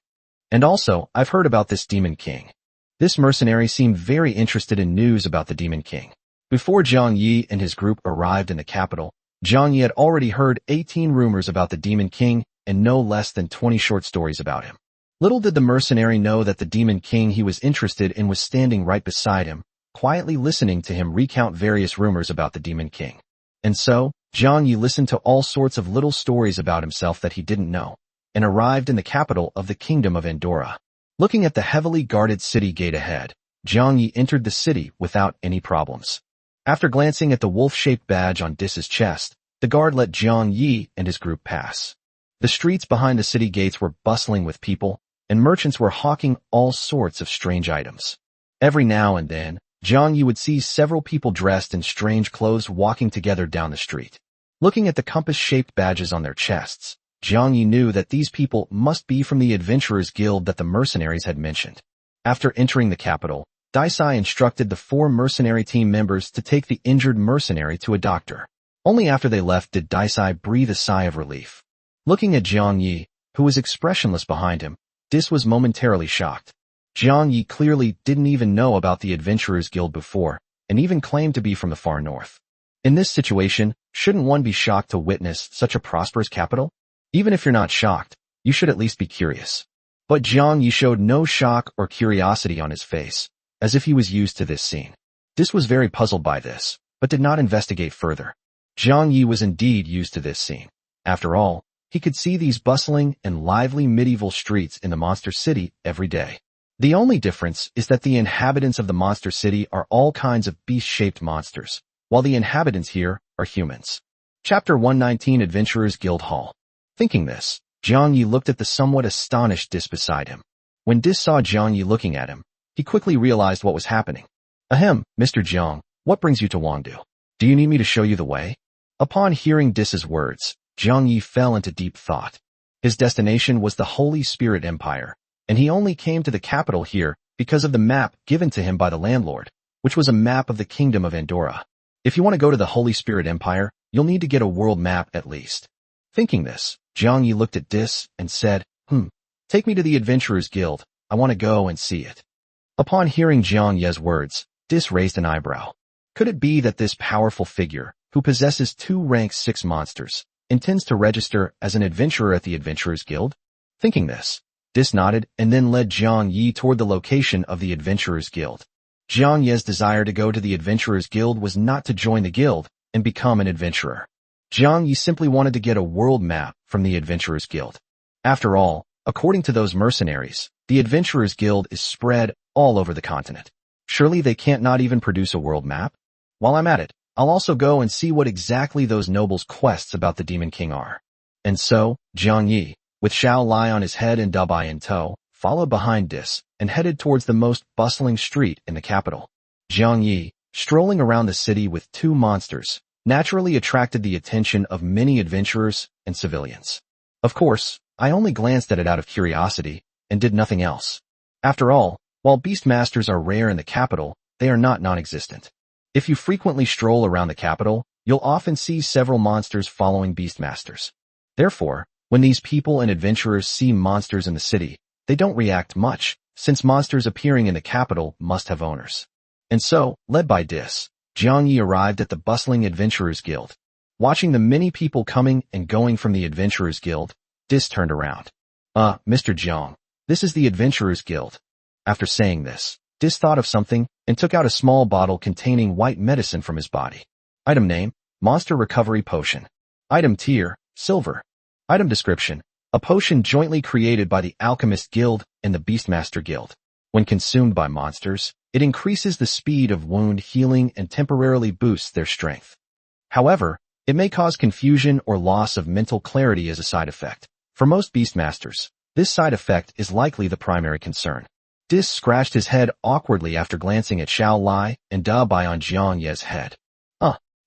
And also, I've heard about this Demon King. This mercenary seemed very interested in news about the Demon King. Before Jiang Yi and his group arrived in the capital, Jiang Yi had already heard 18 rumors about the Demon King and no less than 20 short stories about him. Little did the mercenary know that the Demon King he was interested in was standing right beside him, quietly listening to him recount various rumors about the Demon King. And so, Jiang Yi listened to all sorts of little stories about himself that he didn't know, and arrived in the capital of the Kingdom of Andorra. Looking at the heavily guarded city gate ahead, Jiang Yi entered the city without any problems. After glancing at the wolf-shaped badge on Dis's chest, the guard let Jiang Yi and his group pass. The streets behind the city gates were bustling with people, and merchants were hawking all sorts of strange items. Every now and then, Jiang Yi would see several people dressed in strange clothes walking together down the street. Looking at the compass-shaped badges on their chests, Jiang Yi knew that these people must be from the Adventurers Guild that the mercenaries had mentioned. After entering the capital, Daisai instructed the 4 mercenary team members to take the injured mercenary to a doctor. Only after they left did Daisai breathe a sigh of relief. Looking at Jiang Yi, who was expressionless behind him, Dis was momentarily shocked. Jiang Yi clearly didn't even know about the Adventurers Guild before, and even claimed to be from the far north. In this situation, shouldn't one be shocked to witness such a prosperous capital? Even if you're not shocked, you should at least be curious. But Jiang Yi showed no shock or curiosity on his face, as if he was used to this scene. Dis was very puzzled by this, but did not investigate further. Jiang Yi was indeed used to this scene. After all, he could see these bustling and lively medieval streets in the monster city every day. The only difference is that the inhabitants of the monster city are all kinds of beast-shaped monsters, while the inhabitants here are humans. Chapter 119 Adventurers Guild Hall. Thinking this, Jiang Yi looked at the somewhat astonished Dis beside him. When Dis saw Jiang Yi looking at him, he quickly realized what was happening. Ahem, Mr. Jiang, what brings you to Wangdu? Do you need me to show you the way? Upon hearing Dis's words, Jiang Yi fell into deep thought. His destination was the Holy Spirit Empire, and he only came to the capital here because of the map given to him by the landlord, which was a map of the Kingdom of Andorra. If you want to go to the Holy Spirit Empire, you'll need to get a world map at least. Thinking this, Jiang Yi looked at Dis and said, take me to the Adventurers Guild, I want to go and see it. Upon hearing Jiang Yi's words, Dis raised an eyebrow. Could it be that this powerful figure, who possesses 2 rank 6 monsters, intends to register as an adventurer at the Adventurers Guild? Thinking this, Dis nodded and then led Jiang Yi toward the location of the Adventurers Guild. Jiang Yi's desire to go to the Adventurers Guild was not to join the guild and become an adventurer. Jiang Yi simply wanted to get a world map from the Adventurers Guild. After all, according to those mercenaries, the Adventurers Guild is spread all over the continent. Surely they can't not even produce a world map? While I'm at it, I'll also go and see what exactly those nobles' quests about the Demon King are. And so, Jiang Yi, with Xiao Lai on his head and Dabai in tow, followed behind Dis and headed towards the most bustling street in the capital. Jiang Yi, strolling around the city with 2 monsters, naturally attracted the attention of many adventurers and civilians. Of course, I only glanced at it out of curiosity and did nothing else. After all, while beastmasters are rare in the capital, they are not non-existent. If you frequently stroll around the capital, you'll often see several monsters following beastmasters. Therefore, when these people and adventurers see monsters in the city, they don't react much, since monsters appearing in the capital must have owners. And so, led by Dis, Jiang Yi arrived at the bustling Adventurers Guild. Watching the many people coming and going from the Adventurers Guild, Dis turned around. Mr. Jiang, this is the Adventurers Guild. After saying this, Dis thought of something and took out a small bottle containing white medicine from his body. Item name, Monster Recovery Potion. Item tier, Silver. Item description, a potion jointly created by the Alchemist Guild and the Beastmaster Guild. When consumed by monsters, it increases the speed of wound healing and temporarily boosts their strength. However, it may cause confusion or loss of mental clarity as a side effect. For most Beastmasters, this side effect is likely the primary concern. Dis scratched his head awkwardly after glancing at Xiao Lai and Dabai on Jiang Yi's head.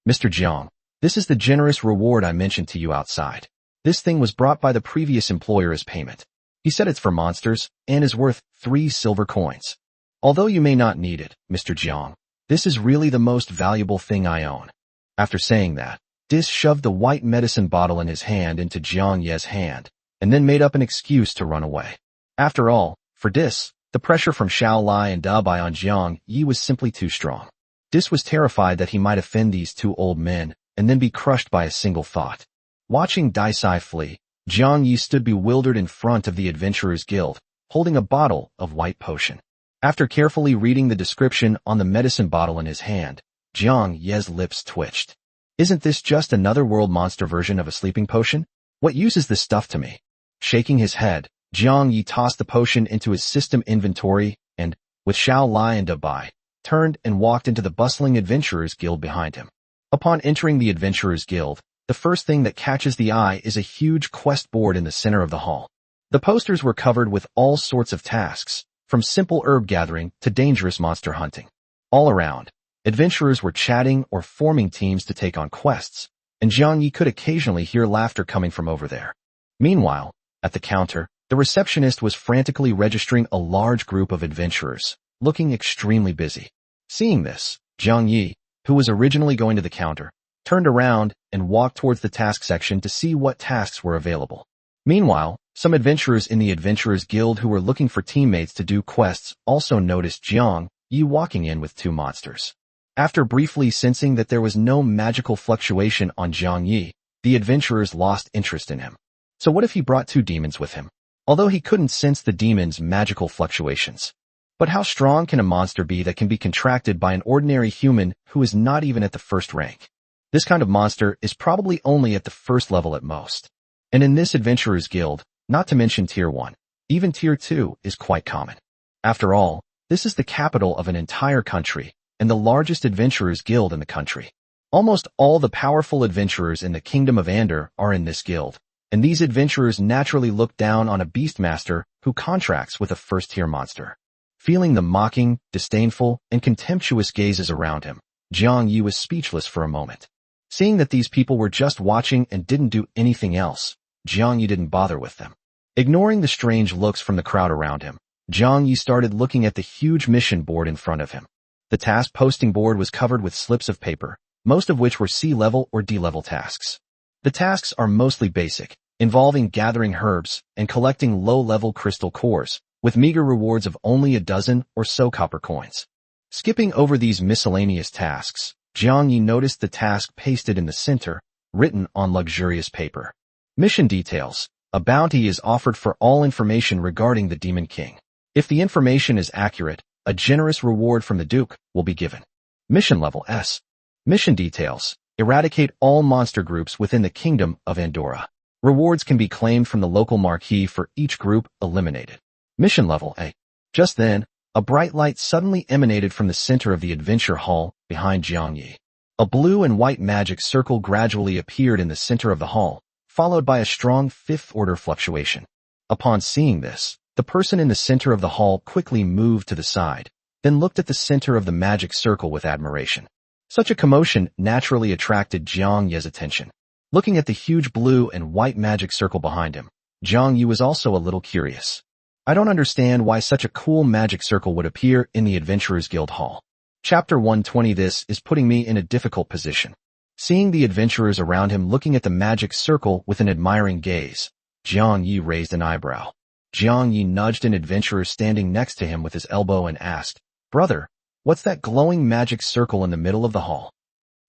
Mr. Jiang, this is the generous reward I mentioned to you outside. This thing was brought by the previous employer as payment. He said it's for monsters and is worth 3 silver coins. Although you may not need it, Mr. Jiang, this is really the most valuable thing I own. After saying that, Dis shoved the white medicine bottle in his hand into Jiang Yi's hand, and then made up an excuse to run away. After all, for Dis, the pressure from Xiao Lai and Dabai on Jiang Yi was simply too strong. Dis was terrified that he might offend these 2 old men, and then be crushed by a single thought. Watching Daisai flee, Jiang Yi stood bewildered in front of the Adventurers Guild, holding a bottle of white potion. After carefully reading the description on the medicine bottle in his hand, Jiang Yi's lips twitched. Isn't this just another world monster version of a sleeping potion? What use is this stuff to me? Shaking his head, Jiang Yi tossed the potion into his system inventory and, with Xiao Lai and Dabai, turned and walked into the bustling Adventurers Guild behind him. Upon entering the Adventurers Guild, the first thing that catches the eye is a huge quest board in the center of the hall. The posters were covered with all sorts of tasks, from simple herb gathering to dangerous monster hunting. All around, adventurers were chatting or forming teams to take on quests, and Jiang Yi could occasionally hear laughter coming from over there. Meanwhile, at the counter, the receptionist was frantically registering a large group of adventurers, looking extremely busy. Seeing this, Jiang Yi, who was originally going to the counter, turned around and walked towards the task section to see what tasks were available. Meanwhile, some adventurers in the Adventurers Guild who were looking for teammates to do quests also noticed Jiang Yi walking in with two monsters. After briefly sensing that there was no magical fluctuation on Jiang Yi, the adventurers lost interest in him. So what if he brought two demons with him? Although he couldn't sense the demons' magical fluctuations. But how strong can a monster be that can be contracted by an ordinary human who is not even at the first rank? This kind of monster is probably only at the first level at most. And in this Adventurers Guild, not to mention Tier 1, even Tier 2 is quite common. After all, this is the capital of an entire country, and the largest Adventurers Guild in the country. Almost all the powerful adventurers in the Kingdom of Ander are in this guild, and these adventurers naturally look down on a beastmaster who contracts with a first-tier monster. Feeling the mocking, disdainful, and contemptuous gazes around him, Jiang Yi was speechless for a moment. Seeing that these people were just watching and didn't do anything else, Jiang Yi didn't bother with them. Ignoring the strange looks from the crowd around him, Jiang Yi started looking at the huge mission board in front of him. The task posting board was covered with slips of paper, most of which were C-level or D-level tasks. The tasks are mostly basic, involving gathering herbs and collecting low-level crystal cores, with meager rewards of only a dozen or so copper coins. Skipping over these miscellaneous tasks, Jiang Yi noticed the task pasted in the center, written on luxurious paper. Mission details. A bounty is offered for all information regarding the Demon King. If the information is accurate, a generous reward from the Duke will be given. Mission level S. Mission details. Eradicate all monster groups within the Kingdom of Andorra. Rewards can be claimed from the local marquee for each group eliminated. Mission level A. Just then, a bright light suddenly emanated from the center of the adventure hall behind Jiang Yi. A blue and white magic circle gradually appeared in the center of the hall, followed by a strong fifth-order fluctuation. Upon seeing this, the person in the center of the hall quickly moved to the side, then looked at the center of the magic circle with admiration. Such a commotion naturally attracted Jiang Yi's attention. Looking at the huge blue and white magic circle behind him, Jiang Yi was also a little curious. I don't understand why such a cool magic circle would appear in the Adventurers Guild Hall. Chapter 120. This is putting me in a difficult position. Seeing the adventurers around him looking at the magic circle with an admiring gaze, Jiang Yi raised an eyebrow. Jiang Yi nudged an adventurer standing next to him with his elbow and asked, "Brother, what's that glowing magic circle in the middle of the hall?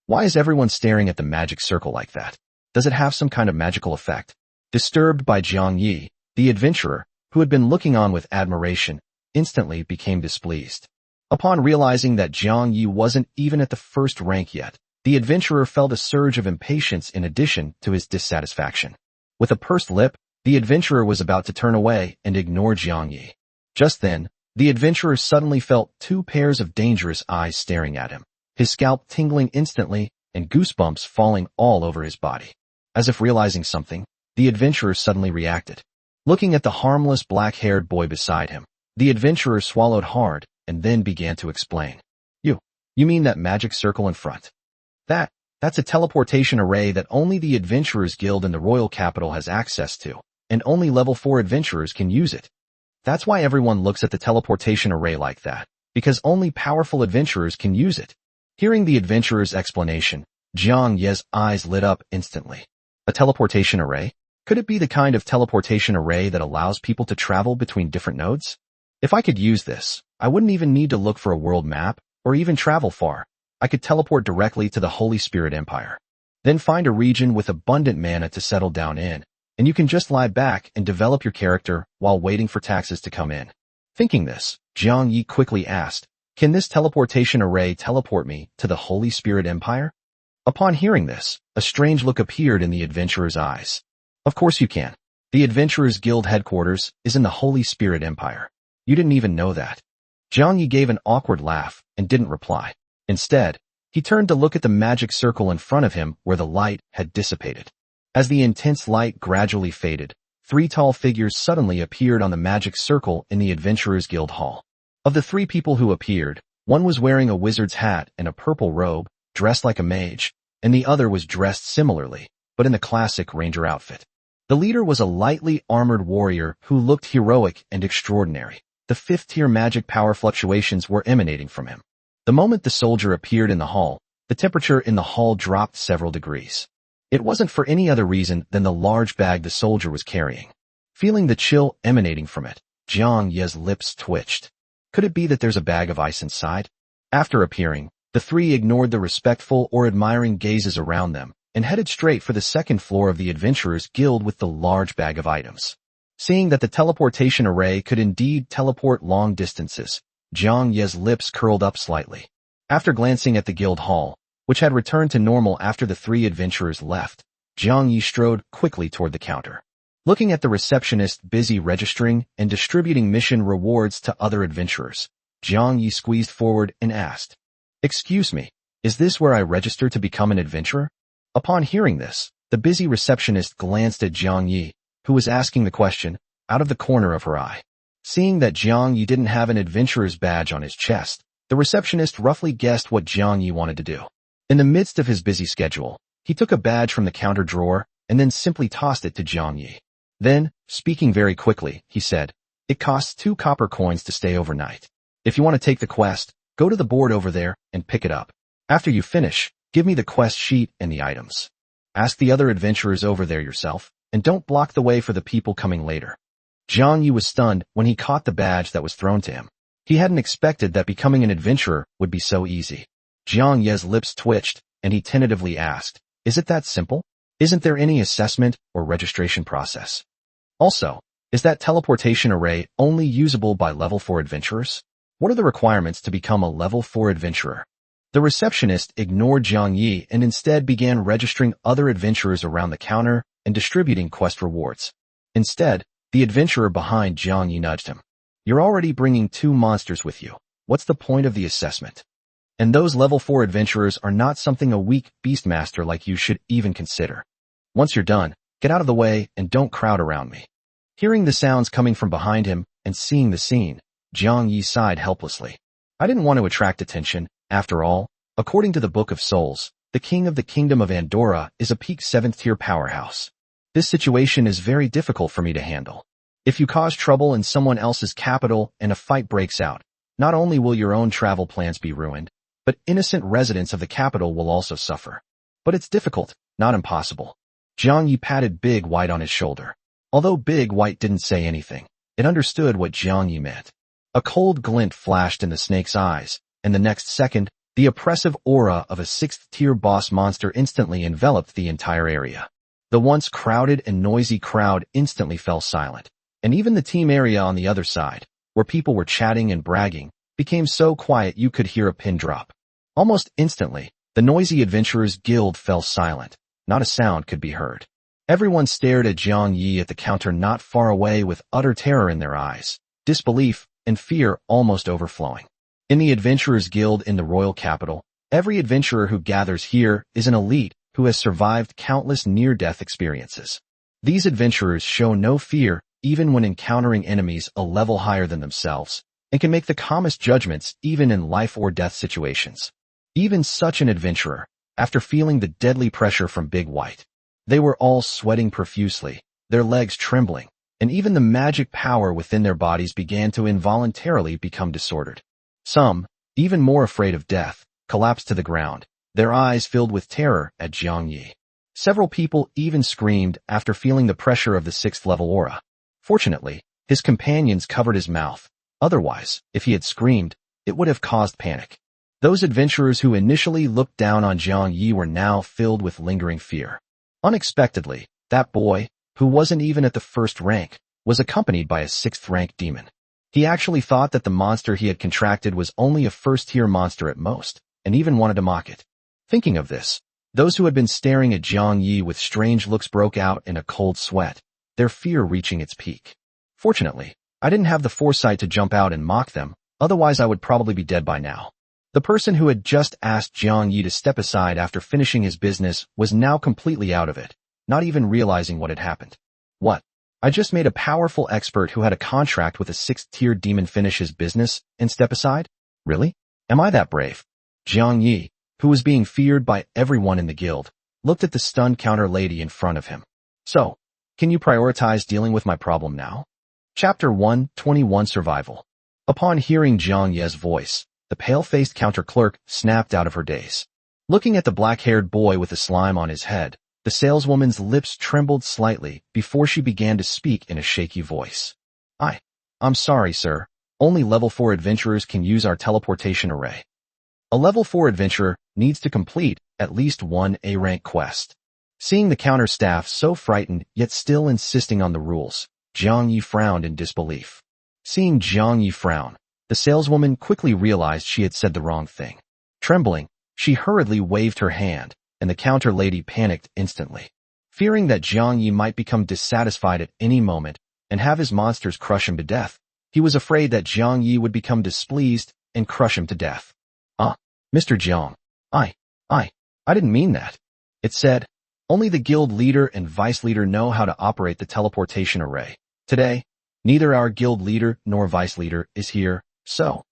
Why is everyone staring at the magic circle like that? Does it have some kind of magical effect?" Disturbed by Jiang Yi, the adventurer, who had been looking on with admiration, instantly became displeased. Upon realizing that Jiang Yi wasn't even at the first rank yet, the adventurer felt a surge of impatience in addition to his dissatisfaction. With a pursed lip, the adventurer was about to turn away and ignore Jiang Yi. Just then, the adventurer suddenly felt two pairs of dangerous eyes staring at him, his scalp tingling instantly and goosebumps falling all over his body. As if realizing something, the adventurer suddenly reacted. Looking at the harmless black-haired boy beside him, the adventurer swallowed hard and then began to explain. You mean that magic circle in front? That's a teleportation array that only the Adventurers Guild in the Royal Capital has access to, and only level 4 adventurers can use it. That's why everyone looks at the teleportation array like that, because only powerful adventurers can use it. Hearing the adventurer's explanation, Jiang Yi's eyes lit up instantly. A teleportation array? Could it be the kind of teleportation array that allows people to travel between different nodes? If I could use this, I wouldn't even need to look for a world map, or even travel far. I could teleport directly to the Holy Spirit Empire. Then find a region with abundant mana to settle down in, and you can just lie back and develop your character while waiting for taxes to come in. Thinking this, Jiang Yi quickly asked, "Can this teleportation array teleport me to the Holy Spirit Empire?" Upon hearing this, a strange look appeared in the adventurer's eyes. Of course you can. The Adventurers Guild headquarters is in the Holy Spirit Empire. You didn't even know that. Jiang Yi gave an awkward laugh and didn't reply. Instead, he turned to look at the magic circle in front of him where the light had dissipated. As the intense light gradually faded, 3 tall figures suddenly appeared on the magic circle in the Adventurers Guild Hall. Of the 3 people who appeared, one was wearing a wizard's hat and a purple robe, dressed like a mage, and the other was dressed similarly, but in the classic ranger outfit. The leader was a lightly armored warrior who looked heroic and extraordinary. the fifth-tier magic power fluctuations were emanating from him. The moment the soldier appeared in the hall, the temperature in the hall dropped several degrees. It wasn't for any other reason than the large bag the soldier was carrying. Feeling the chill emanating from it, Jiang Ye's lips twitched. Could it be that there's a bag of ice inside? After appearing, the three ignored the respectful or admiring gazes around them and headed straight for the second floor of the Adventurers Guild with the large bag of items. Seeing that the teleportation array could indeed teleport long distances, Jiang Ye's lips curled up slightly. After glancing at the guild hall, which had returned to normal after the three adventurers left, Jiang Ye strode quickly toward the counter. Looking at the receptionist busy registering and distributing mission rewards to other adventurers, Jiang Ye squeezed forward and asked, "Excuse me, is this where I register to become an adventurer?" Upon hearing this, the busy receptionist glanced at Jiang Ye, who was asking the question, out of the corner of her eye. Seeing that Jiang Ye didn't have an adventurer's badge on his chest, the receptionist roughly guessed what Jiang Ye wanted to do. In the midst of his busy schedule, he took a badge from the counter drawer and then simply tossed it to Jiang Ye. Then, speaking very quickly, he said, "It costs 2 copper coins to stay overnight. If you want to take the quest, go to the board over there and pick it up. After you finish, give me the quest sheet and the items. Ask the other adventurers over there yourself, and don't block the way for the people coming later." Jiang Ye was stunned when he caught the badge that was thrown to him. He hadn't expected that becoming an adventurer would be so easy. Jiang Ye's lips twitched, and he tentatively asked, "Is it that simple? Isn't there any assessment or registration process? Also, is that teleportation array only usable by level 4 adventurers? What are the requirements to become a level 4 adventurer?" The receptionist ignored Jiang Ye and instead began registering other adventurers around the counter and distributing quest rewards. Instead, the adventurer behind Jiang Ye nudged him. "You're already bringing 2 monsters with you. What's the point of the assessment? And those level 4 adventurers are not something a weak beastmaster like you should even consider. Once you're done, get out of the way and don't crowd around me." Hearing the sounds coming from behind him and seeing the scene, Jiang Ye sighed helplessly. "I didn't want to attract attention. After all, according to the Book of Souls, the king of the kingdom of Andorra is a peak 7th-tier powerhouse. This situation is very difficult for me to handle. If you cause trouble in someone else's capital and a fight breaks out, not only will your own travel plans be ruined, but innocent residents of the capital will also suffer. But it's difficult, not impossible." Jiang Ye patted Big White on his shoulder. Although Big White didn't say anything, it understood what Jiang Ye meant. A cold glint flashed in the snake's eyes, and the next second, the oppressive aura of a 6th-tier boss monster instantly enveloped the entire area. The once crowded and noisy crowd instantly fell silent, and even the team area on the other side, where people were chatting and bragging, became so quiet you could hear a pin drop. Almost instantly, the noisy Adventurers Guild fell silent. Not a sound could be heard. Everyone stared at Jiang Ye at the counter not far away with utter terror in their eyes, disbelief and fear almost overflowing. In the Adventurers Guild in the royal capital, every adventurer who gathers here is an elite who has survived countless near-death experiences. These adventurers show no fear even when encountering enemies a level higher than themselves, and can make the calmest judgments even in life-or-death situations. Even such an adventurer, after feeling the deadly pressure from Big White, they were all sweating profusely, their legs trembling, and even the magic power within their bodies began to involuntarily become disordered. Some, even more afraid of death, collapsed to the ground, their eyes filled with terror at Jiang Ye. Several people even screamed after feeling the pressure of the 6th-level aura. Fortunately, his companions covered his mouth. Otherwise, if he had screamed, it would have caused panic. Those adventurers who initially looked down on Jiang Ye were now filled with lingering fear. Unexpectedly, that boy, who wasn't even at the 1st rank, was accompanied by a 6th-rank demon. He actually thought that the monster he had contracted was only a 1st-tier monster at most, and even wanted to mock it. Thinking of this, those who had been staring at Jiang Ye with strange looks broke out in a cold sweat, their fear reaching its peak. Fortunately, I didn't have the foresight to jump out and mock them, otherwise I would probably be dead by now. The person who had just asked Jiang Ye to step aside after finishing his business was now completely out of it, not even realizing what had happened. What? I just made a powerful expert who had a contract with a 6th-tier demon finish his business and step aside? Really? Am I that brave? Jiang Ye, who was being feared by everyone in the guild, looked at the stunned counter lady in front of him. "So, can you prioritize dealing with my problem now?" Chapter 121 Survival. Upon hearing Jiang Ye's voice, the pale-faced counter-clerk snapped out of her daze. Looking at the black-haired boy with the slime on his head, the saleswoman's lips trembled slightly before she began to speak in a shaky voice. I'm sorry, sir. Only level 4 adventurers can use our teleportation array. A level 4 adventurer needs to complete at least one A-rank quest. Seeing the counter staff so frightened yet still insisting on the rules, Jiang Yi frowned in disbelief. Seeing Jiang Yi frown, the saleswoman quickly realized she had said the wrong thing. Trembling, she hurriedly waved her hand, and the counter lady panicked instantly. Fearing that Jiang Yi might become dissatisfied at any moment and have his monsters crush him to death, he was afraid that Jiang Yi would become displeased and crush him to death. Mr. Jiang, I didn't mean that. It said, only the guild leader and vice leader know how to operate the teleportation array. Today, neither our guild leader nor vice leader is here, so.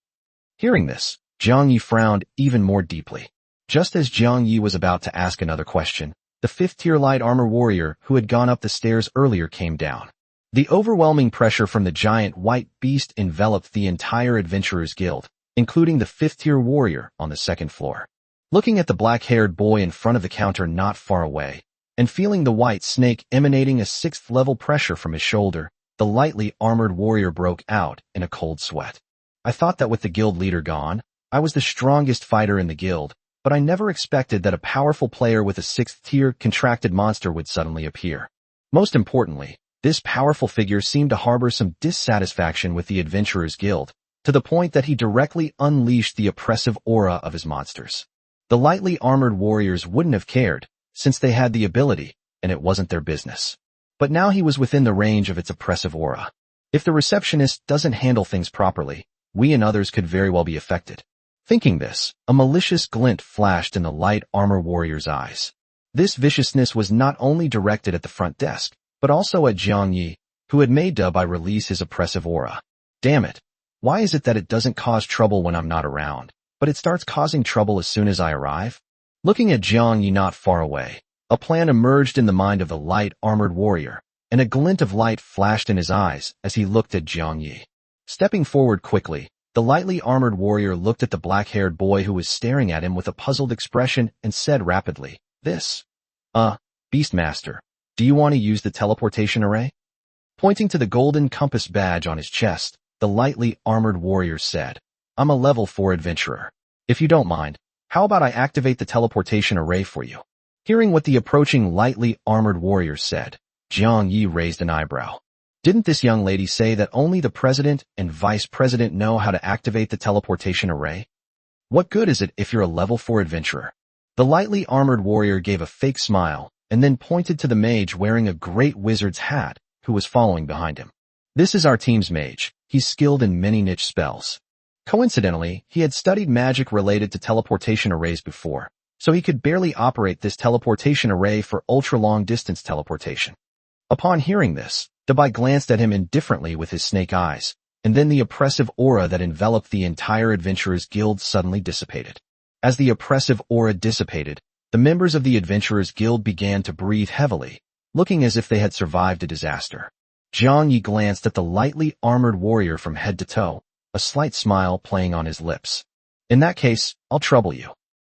Hearing this, Jiang Yi frowned even more deeply. Just as Jiang Yi was about to ask another question, the 5th-tier light armor warrior who had gone up the stairs earlier came down. The overwhelming pressure from the giant white beast enveloped the entire adventurers guild, including the 5th-tier warrior on the 2nd floor. Looking at the black-haired boy in front of the counter not far away, and feeling the white snake emanating a 6th-level pressure from his shoulder, the lightly armored warrior broke out in a cold sweat. I thought that with the guild leader gone, I was the strongest fighter in the guild, but I never expected that a powerful player with a 6th-tier contracted monster would suddenly appear. Most importantly, this powerful figure seemed to harbor some dissatisfaction with the Adventurers Guild, to the point that he directly unleashed the oppressive aura of his monsters. The lightly armored warriors wouldn't have cared, since they had the ability, and it wasn't their business. But now he was within the range of its oppressive aura. If the receptionist doesn't handle things properly, we and others could very well be affected. Thinking this, a malicious glint flashed in the light armor warrior's eyes. This viciousness was not only directed at the front desk, but also at Jiang Yi, who had made Dubai release his oppressive aura. Damn it. Why is it that it doesn't cause trouble when I'm not around, but it starts causing trouble as soon as I arrive? Looking at Jiang Yi not far away, a plan emerged in the mind of the light armored warrior, and a glint of light flashed in his eyes as he looked at Jiang Yi. Stepping forward quickly, the lightly armored warrior looked at the black-haired boy who was staring at him with a puzzled expression and said rapidly, Beastmaster, do you want to use the teleportation array? Pointing to the golden compass badge on his chest, the lightly armored warrior said, I'm a level 4 adventurer. If you don't mind, how about I activate the teleportation array for you? Hearing what the approaching lightly armored warrior said, Jiang Yi raised an eyebrow. Didn't this young lady say that only the president and vice president know how to activate the teleportation array? What good is it if you're a level 4 adventurer? The lightly armored warrior gave a fake smile and then pointed to the mage wearing a great wizard's hat who was following behind him. This is our team's mage. He's skilled in many niche spells. Coincidentally, he had studied magic related to teleportation arrays before, so he could barely operate this teleportation array for ultra-long distance teleportation. Upon hearing this, Dubai glanced at him indifferently with his snake eyes, and then the oppressive aura that enveloped the entire Adventurers Guild suddenly dissipated. As the oppressive aura dissipated, the members of the Adventurers Guild began to breathe heavily, looking as if they had survived a disaster. Jiang Yi glanced at the lightly armored warrior from head to toe, a slight smile playing on his lips. In that case, I'll trouble you.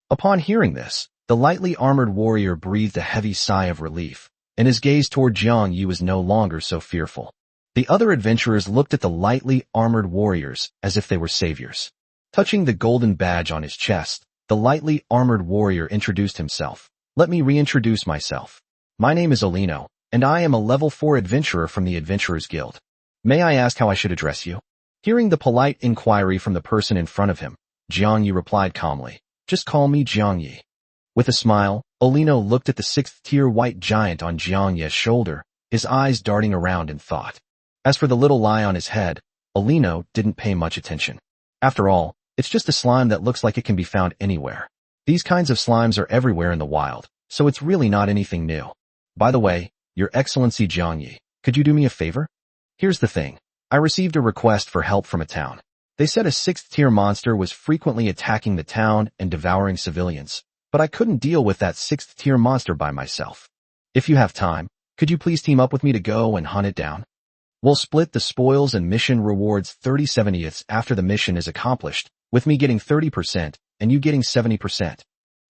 Upon hearing this, the lightly armored warrior breathed a heavy sigh of relief, and his gaze toward Jiang Yi was no longer so fearful. The other adventurers looked at the lightly armored warriors as if they were saviors. Touching the golden badge on his chest, the lightly armored warrior introduced himself. Let me reintroduce myself. My name is Olino, and I am a level 4 adventurer from the Adventurers Guild. May I ask how I should address you? Hearing the polite inquiry from the person in front of him, Jiang Yi replied calmly, just call me Jiang Yi. With a smile, Olino looked at the 6th-tier white giant on Jiang Yi's shoulder, his eyes darting around in thought. As for the little lie on his head, Olino didn't pay much attention. After all, it's just a slime that looks like it can be found anywhere. These kinds of slimes are everywhere in the wild, so it's really not anything new. By the way, Your Excellency Jiang Yi, could you do me a favor? Here's the thing. I received a request for help from a town. They said a 6th-tier monster was frequently attacking the town and devouring civilians, but I couldn't deal with that 6th-tier monster by myself. If you have time, could you please team up with me to go and hunt it down? We'll split the spoils and mission rewards 30/70ths after the mission is accomplished, with me getting 30% and you getting 70%.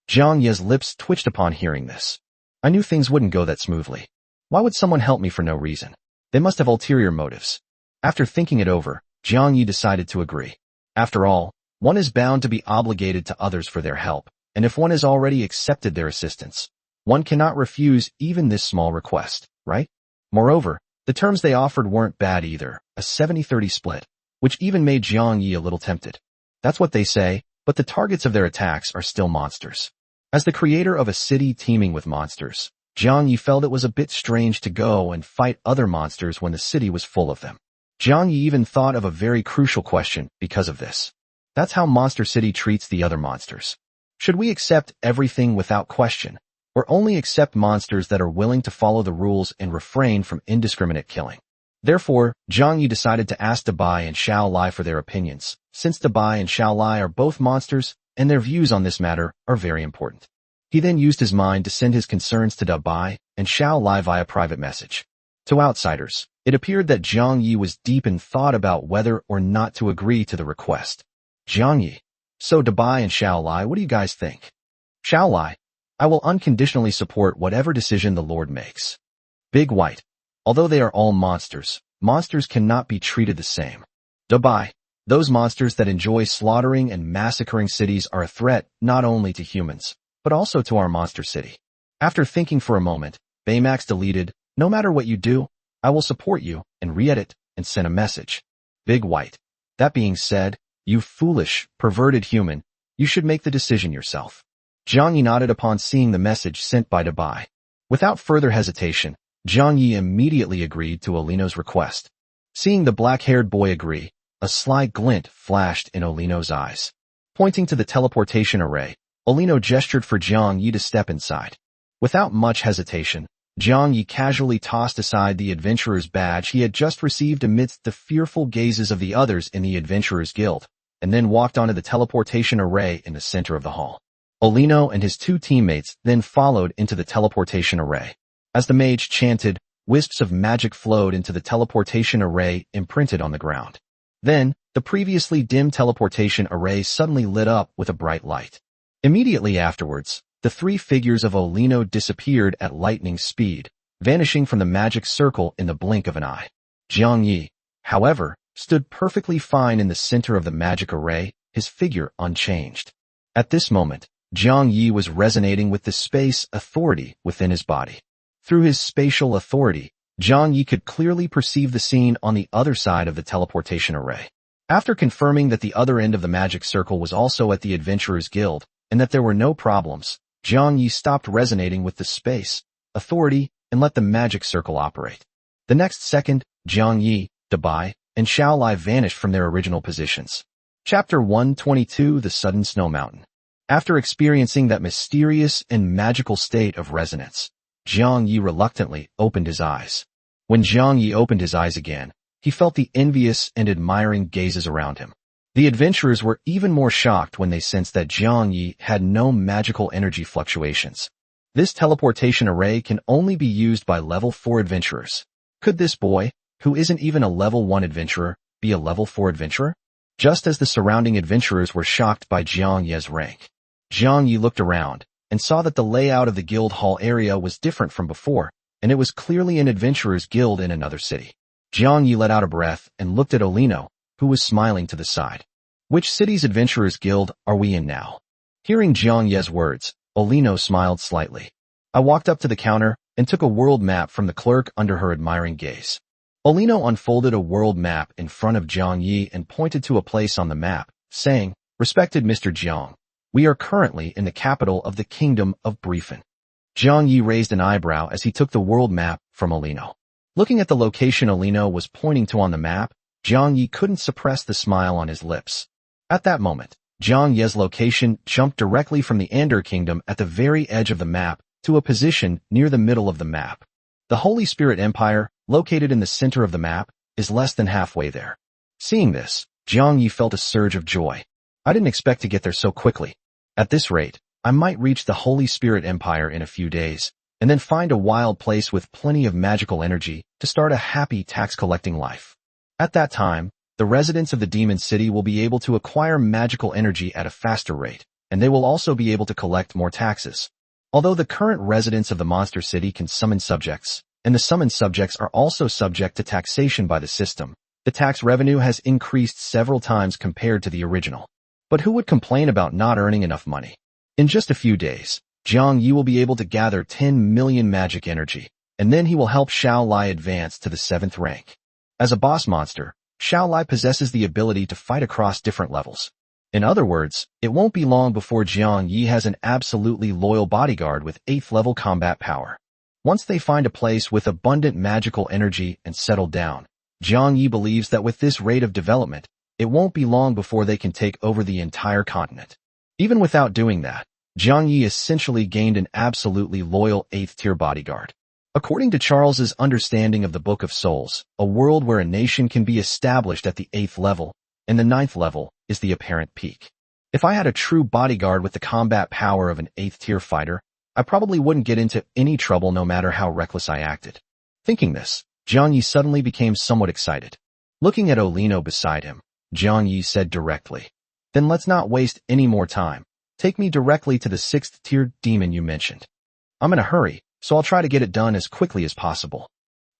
Jiang Ye's lips twitched upon hearing this. I knew things wouldn't go that smoothly. Why would someone help me for no reason? They must have ulterior motives. After thinking it over, Jiang Yi decided to agree. After all, one is bound to be obligated to others for their help, and if one has already accepted their assistance, one cannot refuse even this small request, right? Moreover, the terms they offered weren't bad either, a 70-30 split, which even made Jiang Yi a little tempted. That's what they say, but the targets of their attacks are still monsters. As the creator of a city teeming with monsters, Jiang Yi felt it was a bit strange to go and fight other monsters when the city was full of them. Jiang Yi even thought of a very crucial question because of this. That's how Monster City treats the other monsters. Should we accept everything without question, or only accept monsters that are willing to follow the rules and refrain from indiscriminate killing? Therefore, Jiang Yi decided to ask Dabai and Xiao Lai for their opinions, since Dabai and Xiao Lai are both monsters, and their views on this matter are very important. He then used his mind to send his concerns to Dabai and Xiao Lai via private message. To outsiders, it appeared that Jiang Yi was deep in thought about whether or not to agree to the request. Jiang Yi. So Dabai and Xiao Lai, what do you guys think? Xiao Lai. I will unconditionally support whatever decision the Lord makes. Big White. Although they are all monsters, monsters cannot be treated the same. Dabai. Those monsters that enjoy slaughtering and massacring cities are a threat not only to humans, but also to our monster city. After thinking for a moment, Baymax deleted, no matter what you do, I will support you, and re-edit, and send a message. Big White. That being said, you foolish, perverted human, you should make the decision yourself. Jiang Yi nodded upon seeing the message sent by Dabai. Without further hesitation, Jiang Yi immediately agreed to Olino's request. Seeing the black-haired boy agree, a sly glint flashed in Olino's eyes. Pointing to the teleportation array, Olino gestured for Jiang Yi to step inside. Without much hesitation, Jiang Yi casually tossed aside the adventurer's badge he had just received amidst the fearful gazes of the others in the Adventurers Guild, and then walked onto the teleportation array in the center of the hall. Olino and his two teammates then followed into the teleportation array. As the mage chanted, wisps of magic flowed into the teleportation array imprinted on the ground. Then, the previously dim teleportation array suddenly lit up with a bright light. Immediately afterwards, the three figures of Olino disappeared at lightning speed, vanishing from the magic circle in the blink of an eye. Jiang Yi, however, stood perfectly fine in the center of the magic array, his figure unchanged. At this moment, Jiang Yi was resonating with the space authority within his body. Through his spatial authority, Jiang Yi could clearly perceive the scene on the other side of the teleportation array. After confirming that the other end of the magic circle was also at the Adventurers Guild, and that there were no problems, Jiang Yi stopped resonating with the space authority and let the magic circle operate. The next second, Jiang Yi, Dabai, and Xiao Lai vanished from their original positions. Chapter 122: The Sudden Snow Mountain. After experiencing that mysterious and magical state of resonance, Jiang Yi reluctantly opened his eyes. When Jiang Yi opened his eyes again, he felt the envious and admiring gazes around him. The adventurers were even more shocked when they sensed that Jiang Yi had no magical energy fluctuations. This teleportation array can only be used by level 4 adventurers. Could this boy, who isn't even a level 1 adventurer, be a level 4 adventurer? Just as the surrounding adventurers were shocked by Jiang Yi's rank, Jiang Yi looked around and saw that the layout of the guild hall area was different from before, and it was clearly an adventurer's guild in another city. Jiang Yi let out a breath and looked at Olino, who was smiling to the side. Which city's adventurer's guild are we in now? Hearing Jiang Yi's words, Olino smiled slightly. I walked up to the counter and took a world map from the clerk under her admiring gaze. Olino unfolded a world map in front of Jiang Yi and pointed to a place on the map, saying, "Respected Mr. Jiang, we are currently in the capital of the Kingdom of Briefen." Jiang Yi raised an eyebrow as he took the world map from Olino. Looking at the location Olino was pointing to on the map, Jiang Yi couldn't suppress the smile on his lips. At that moment, Jiang Yi's location jumped directly from the Ander Kingdom at the very edge of the map to a position near the middle of the map. The Holy Spirit Empire, located in the center of the map, is less than halfway there. Seeing this, Jiang Yi felt a surge of joy. I didn't expect to get there so quickly. At this rate, I might reach the Holy Spirit Empire in a few days, and then find a wild place with plenty of magical energy to start a happy tax-collecting life. At that time, the residents of the Demon City will be able to acquire magical energy at a faster rate, and they will also be able to collect more taxes. Although the current residents of the Monster City can summon subjects, and the summoned subjects are also subject to taxation by the system, the tax revenue has increased several times compared to the original. But who would complain about not earning enough money? In just a few days, Jiang Yi will be able to gather 10 million magic energy, and then he will help Xiao Lai advance to the 7th rank. As a boss monster, Xiao Lai possesses the ability to fight across different levels. In other words, it won't be long before Jiang Yi has an absolutely loyal bodyguard with 8th level combat power. Once they find a place with abundant magical energy and settle down, Jiang Yi believes that with this rate of development, it won't be long before they can take over the entire continent. Even without doing that, Jiang Yi essentially gained an absolutely loyal 8th tier bodyguard. According to Charles's understanding of the Book of Souls, a world where a nation can be established at the 8th level, and the 9th level is the apparent peak. If I had a true bodyguard with the combat power of an 8th tier fighter, I probably wouldn't get into any trouble no matter how reckless I acted. Thinking this, Jiang Yi suddenly became somewhat excited. Looking at Olino beside him, Jiang Yi said directly, "Then let's not waste any more time. Take me directly to the 6th tier demon you mentioned. I'm in a hurry, so I'll try to get it done as quickly as possible."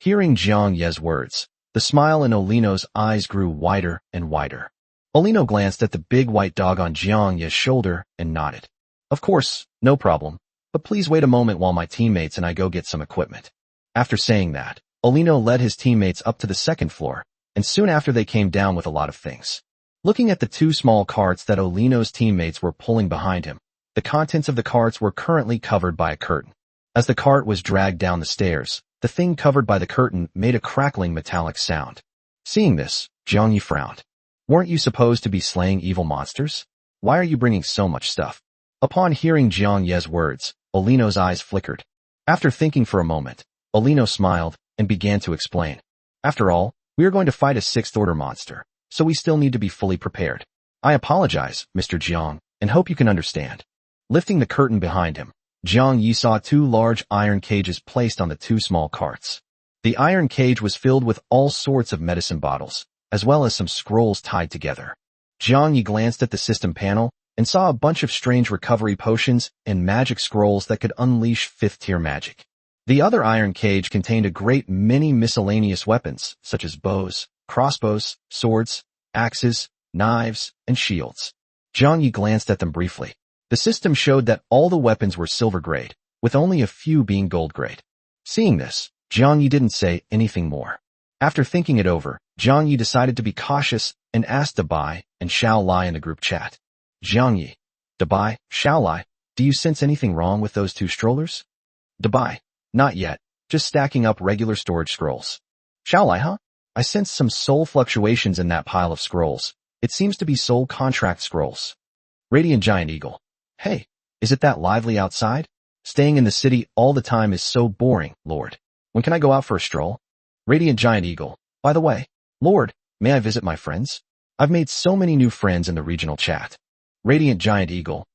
Hearing Jiang Ye's words, the smile in Olino's eyes grew wider and wider. Olino glanced at the big white dog on Jiang Ye's shoulder and nodded. "Of course, no problem, but please wait a moment while my teammates and I go get some equipment." After saying that, Olino led his teammates up to the 2nd floor, and soon after they came down with a lot of things. Looking at the 2 small carts that Olino's teammates were pulling behind him, the contents of the carts were currently covered by a curtain. As the cart was dragged down the stairs, the thing covered by the curtain made a crackling metallic sound. Seeing this, Jiang Yi frowned. "Weren't you supposed to be slaying evil monsters? Why are you bringing so much stuff?" Upon hearing Jiang Ye's words, Olino's eyes flickered. After thinking for a moment, Olino smiled and began to explain. "After all, we are going to fight a 6th order monster, so we still need to be fully prepared. I apologize, Mr. Jiang, and hope you can understand." Lifting the curtain behind him, Jiang Yi saw 2 large iron cages placed on the 2 small carts. The iron cage was filled with all sorts of medicine bottles, as well as some scrolls tied together. Jiang Yi glanced at the system panel and saw a bunch of strange recovery potions and magic scrolls that could unleash 5th tier magic. The other iron cage contained a great many miscellaneous weapons, such as bows, crossbows, swords, axes, knives, and shields. Jiang Yi glanced at them briefly. The system showed that all the weapons were silver grade, with only a few being gold grade. Seeing this, Jiang Yi didn't say anything more. After thinking it over, Jiang Yi decided to be cautious and asked Dabai and Xiao Lai in the group chat. "Jiang Yi, Dabai, Xiao Lai, do you sense anything wrong with those 2 strollers?" Dabai, "Not yet, just stacking up regular storage scrolls." "Xiao Lai, huh? I sense some soul fluctuations in that pile of scrolls. It seems to be soul contract scrolls." Radiant Giant Eagle, "Hey, is it that lively outside? Staying in the city all the time is so boring, Lord. When can I go out for a stroll?" Radiant Giant Eagle, "By the way, Lord, may I visit my friends? I've made so many new friends in the regional chat." Radiant Giant Eagle,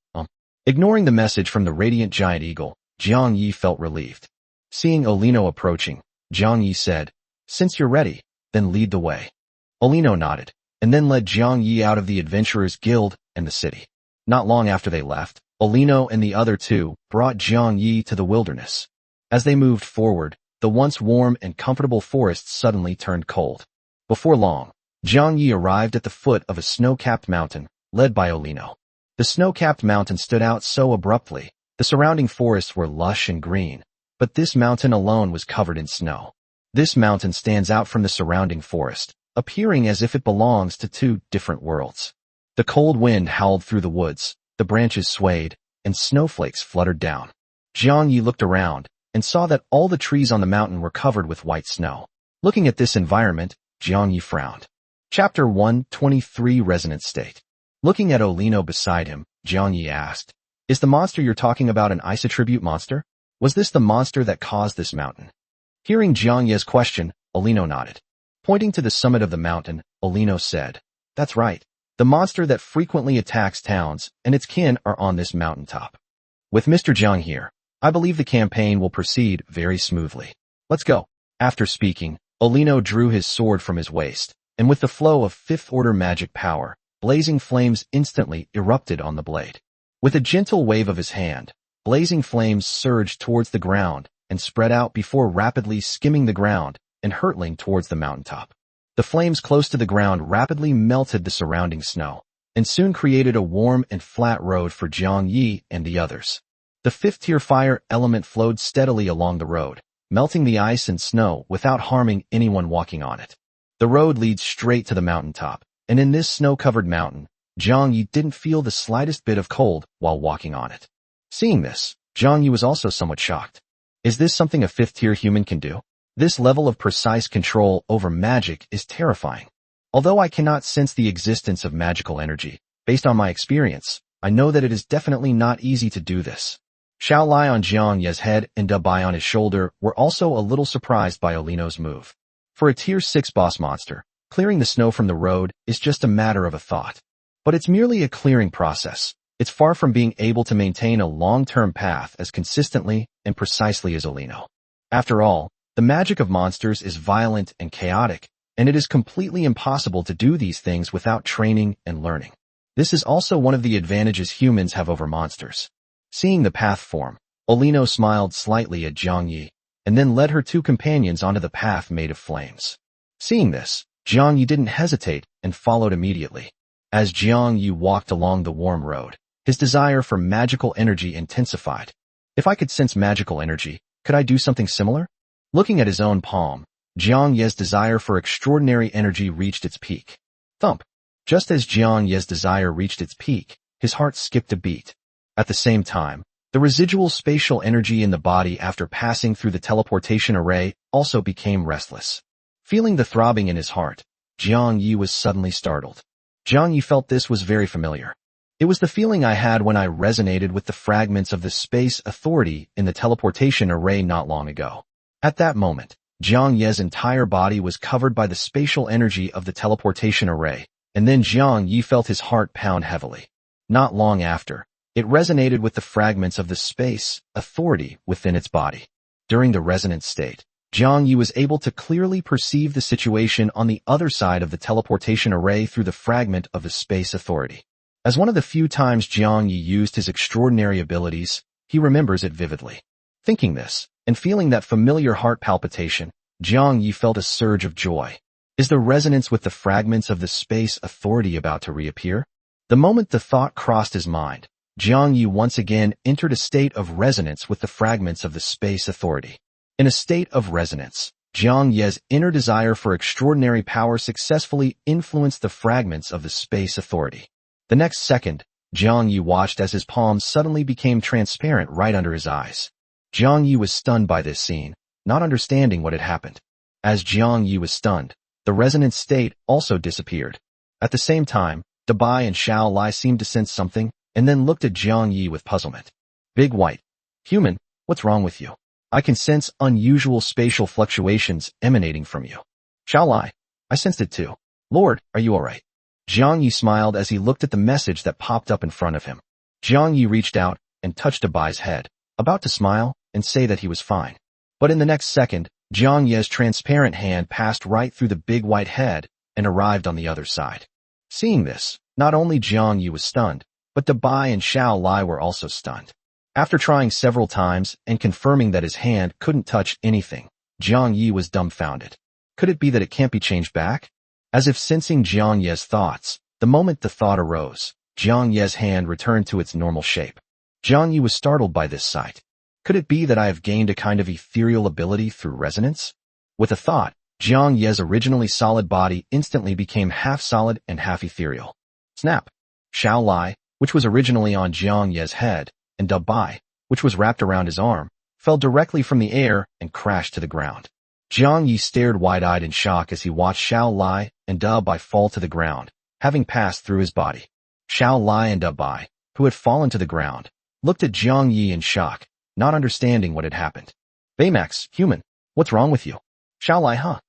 Ignoring the message from the Radiant Giant Eagle, Jiang Yi felt relieved. Seeing Olino approaching, Jiang Yi said, "Since you're ready, then lead the way." Olino nodded, and then led Jiang Yi out of the Adventurers Guild and the city. Not long after they left, Olino and the other 2 brought Jiang Yi to the wilderness. As they moved forward, the once warm and comfortable forest suddenly turned cold. Before long, Jiang Yi arrived at the foot of a snow-capped mountain, led by Olino. The snow-capped mountain stood out so abruptly, the surrounding forests were lush and green, but this mountain alone was covered in snow. This mountain stands out from the surrounding forest, appearing as if it belongs to 2 different worlds. The cold wind howled through the woods, the branches swayed, and snowflakes fluttered down. Jiang Yi looked around and saw that all the trees on the mountain were covered with white snow. Looking at this environment, Jiang Yi frowned. Chapter 123 Resonant State. Looking at Olino beside him, Jiang Yi asked, "Is the monster you're talking about an ice attribute monster? Was this the monster that caused this mountain?" Hearing Jiang Yi's question, Olino nodded. Pointing to the summit of the mountain, Olino said, "That's right. The monster that frequently attacks towns and its kin are on this mountaintop. With Mr. Jiang here, I believe the campaign will proceed very smoothly. Let's go. After speaking, Olino drew his sword from his waist, and with the flow of fifth-order magic power, blazing flames instantly erupted on the blade. With a gentle wave of his hand, blazing flames surged towards the ground and spread out before rapidly skimming the ground and hurtling towards the mountaintop. The flames close to the ground rapidly melted the surrounding snow, and soon created a warm and flat road for Jiang Yi and the others. The fifth-tier fire element flowed steadily along the road, melting the ice and snow without harming anyone walking on it. The road leads straight to the mountaintop, and in this snow-covered mountain, Jiang Yi didn't feel the slightest bit of cold while walking on it. Seeing this, Jiang Yi was also somewhat shocked. Is this something a fifth-tier human can do? This level of precise control over magic is terrifying. Although I cannot sense the existence of magical energy, based on my experience, I know that it is definitely not easy to do this. Xiao Lai on Jiang Ye's head and Da Bai on his shoulder were also a little surprised by Olino's move. For a Tier 6 boss monster, clearing the snow from the road is just a matter of a thought. But it's merely a clearing process. It's far from being able to maintain a long-term path as consistently and precisely as Olino. After all, the magic of monsters is violent and chaotic, and it is completely impossible to do these things without training and learning. This is also one of the advantages humans have over monsters. Seeing the path form, Olino smiled slightly at Jiang Yi, and then led her two companions onto the path made of flames. Seeing this, Jiang Yi didn't hesitate and followed immediately. As Jiang Yi walked along the warm road, his desire for magical energy intensified. If I could sense magical energy, could I do something similar? Looking at his own palm, Jiang Ye's desire for extraordinary energy reached its peak. Thump! Just as Jiang Ye's desire reached its peak, his heart skipped a beat. At the same time, the residual spatial energy in the body after passing through the teleportation array also became restless. Feeling the throbbing in his heart, Jiang Yi was suddenly startled. Jiang Yi felt this was very familiar. It was the feeling I had when I resonated with the fragments of the space authority in the teleportation array not long ago. At that moment, Jiang Ye's entire body was covered by the spatial energy of the teleportation array, and then Jiang Yi felt his heart pound heavily. Not long after, it resonated with the fragments of the space authority within its body. During the resonant state, Jiang Yi was able to clearly perceive the situation on the other side of the teleportation array through the fragment of the space authority. As one of the few times Jiang Yi used his extraordinary abilities, he remembers it vividly. Thinking this, and feeling that familiar heart palpitation, Jiang Yi felt a surge of joy. Is the resonance with the fragments of the space authority about to reappear? The moment the thought crossed his mind, Jiang Yi once again entered a state of resonance with the fragments of the space authority. In a state of resonance, Jiang Ye's inner desire for extraordinary power successfully influenced the fragments of the space authority. The next second, Jiang Yi watched as his palms suddenly became transparent right under his eyes. Jiang Yi was stunned by this scene, not understanding what had happened. As Jiang Yi was stunned, the resonant state also disappeared. At the same time, Da Bai and Xiao Lai seemed to sense something, and then looked at Jiang Yi with puzzlement. Big White. Human, what's wrong with you? I can sense unusual spatial fluctuations emanating from you. Xiao Lai. I sensed it too. Lord, are you alright? Jiang Yi smiled as he looked at the message that popped up in front of him. Jiang Yi reached out and touched Da Bai's head, about to smile and say that he was fine. But in the next second, Jiang Ye's transparent hand passed right through the big white head and arrived on the other side. Seeing this, not only Jiang Yi was stunned, but Da Bai and Xiao Lai were also stunned. After trying several times and confirming that his hand couldn't touch anything, Jiang Yi was dumbfounded. Could it be that it can't be changed back? As if sensing Jiang Ye's thoughts, the moment the thought arose, Jiang Ye's hand returned to its normal shape. Jiang Yi was startled by this sight. Could it be that I have gained a kind of ethereal ability through resonance? With a thought, Jiang Ye's originally solid body instantly became half solid and half ethereal. Snap! Xiao Lai, which was originally on Jiang Ye's head, and Da Bai, which was wrapped around his arm, fell directly from the air and crashed to the ground. Jiang Yi stared wide-eyed in shock as he watched Xiao Lai and Da Bai fall to the ground, having passed through his body. Xiao Lai and Da Bai, who had fallen to the ground, looked at Jiang Yi in shock, not understanding what had happened. Baymax, human, what's wrong with you? Xiao Lai, huh?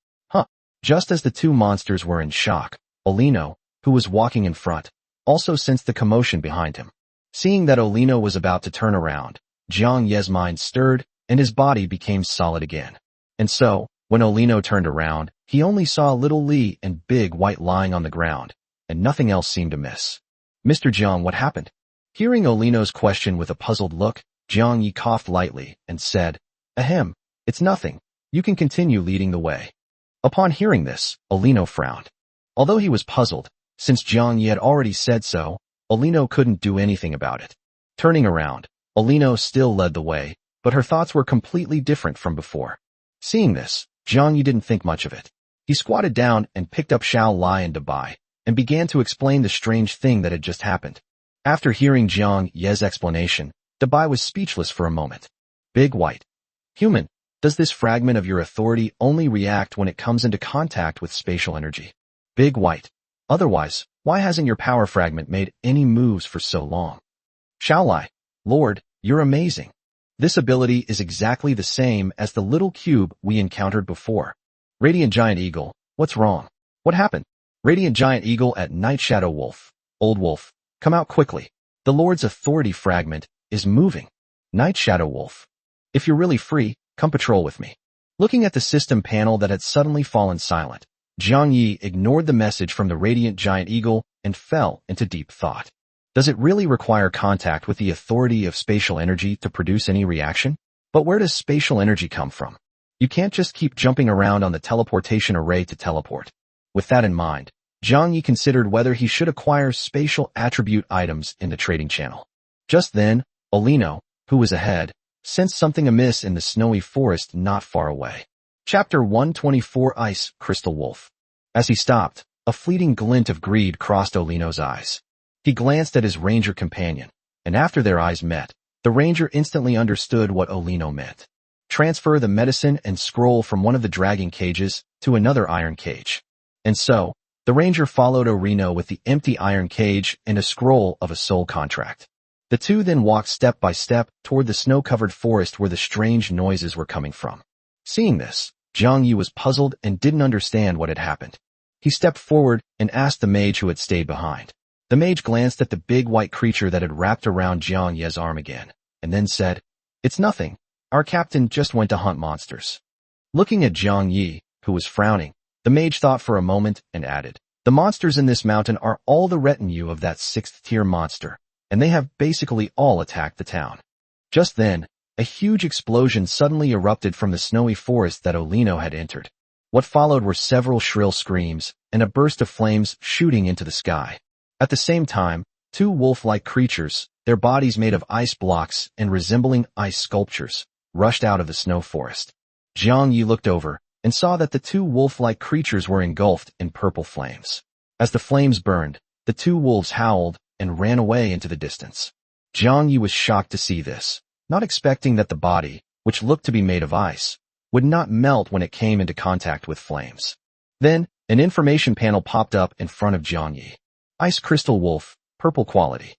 Just as the two monsters were in shock, Olino, who was walking in front, also sensed the commotion behind him. Seeing that Olino was about to turn around, Jiang Ye's mind stirred, and his body became solid again. And so, when Olino turned around, he only saw little Li and Big White lying on the ground, and nothing else seemed amiss. Mr. Jiang, what happened? Hearing Olino's question with a puzzled look, Jiang Yi coughed lightly and said, Ahem, it's nothing. You can continue leading the way. Upon hearing this, Olino frowned. Although he was puzzled, since Jiang Yi had already said so, Olino couldn't do anything about it. Turning around, Olino still led the way, but her thoughts were completely different from before. Seeing this, Jiang Yi didn't think much of it. He squatted down and picked up Xiao Lai and Dabai, and began to explain the strange thing that had just happened. After hearing Jiang Ye's explanation, Dabai was speechless for a moment. Big White. Human, does this fragment of your authority only react when it comes into contact with spatial energy? Big White. Otherwise, why hasn't your power fragment made any moves for so long? Xiao Lai. Lord, you're amazing. This ability is exactly the same as the little cube we encountered before. Radiant Giant Eagle, what's wrong? What happened? Radiant Giant Eagle at Night Shadow Wolf. Old Wolf, come out quickly. The Lord's authority fragment is moving. Night Shadow Wolf. If you're really free, come patrol with me. Looking at the system panel that had suddenly fallen silent, Jiang Yi ignored the message from the Radiant Giant Eagle and fell into deep thought. Does it really require contact with the authority of spatial energy to produce any reaction? But where does spatial energy come from? You can't just keep jumping around on the teleportation array to teleport. With that in mind, Jiang Yi considered whether he should acquire spatial attribute items in the trading channel. Just then, Olino, who was ahead, sensed something amiss in the snowy forest not far away. Chapter 124 Ice Crystal Wolf. As he stopped, a fleeting glint of greed crossed Olino's eyes. He glanced at his ranger companion, and after their eyes met, the ranger instantly understood what Olino meant. Transfer the medicine and scroll from one of the dragon cages to another iron cage. And so, the ranger followed Olino with the empty iron cage and a scroll of a soul contract. The two then walked step by step toward the snow-covered forest where the strange noises were coming from. Seeing this, Jiang Yi was puzzled and didn't understand what had happened. He stepped forward and asked the mage who had stayed behind. The mage glanced at the big white creature that had wrapped around Jiang Yi's arm again, and then said, It's nothing. Our captain just went to hunt monsters. Looking at Jiang Yi, who was frowning, the mage thought for a moment and added, The monsters in this mountain are all the retinue of that 6th-tier monster, and they have basically all attacked the town. Just then, a huge explosion suddenly erupted from the snowy forest that Olino had entered. What followed were several shrill screams and a burst of flames shooting into the sky. At the same time, two wolf-like creatures, their bodies made of ice blocks and resembling ice sculptures, rushed out of the snow forest. Jiang Yi looked over and saw that the two wolf-like creatures were engulfed in purple flames. As the flames burned, the two wolves howled and ran away into the distance. Jiang Yi was shocked to see this, not expecting that the body, which looked to be made of ice, would not melt when it came into contact with flames. Then, an information panel popped up in front of Jiang Yi. Ice Crystal Wolf, Purple Quality.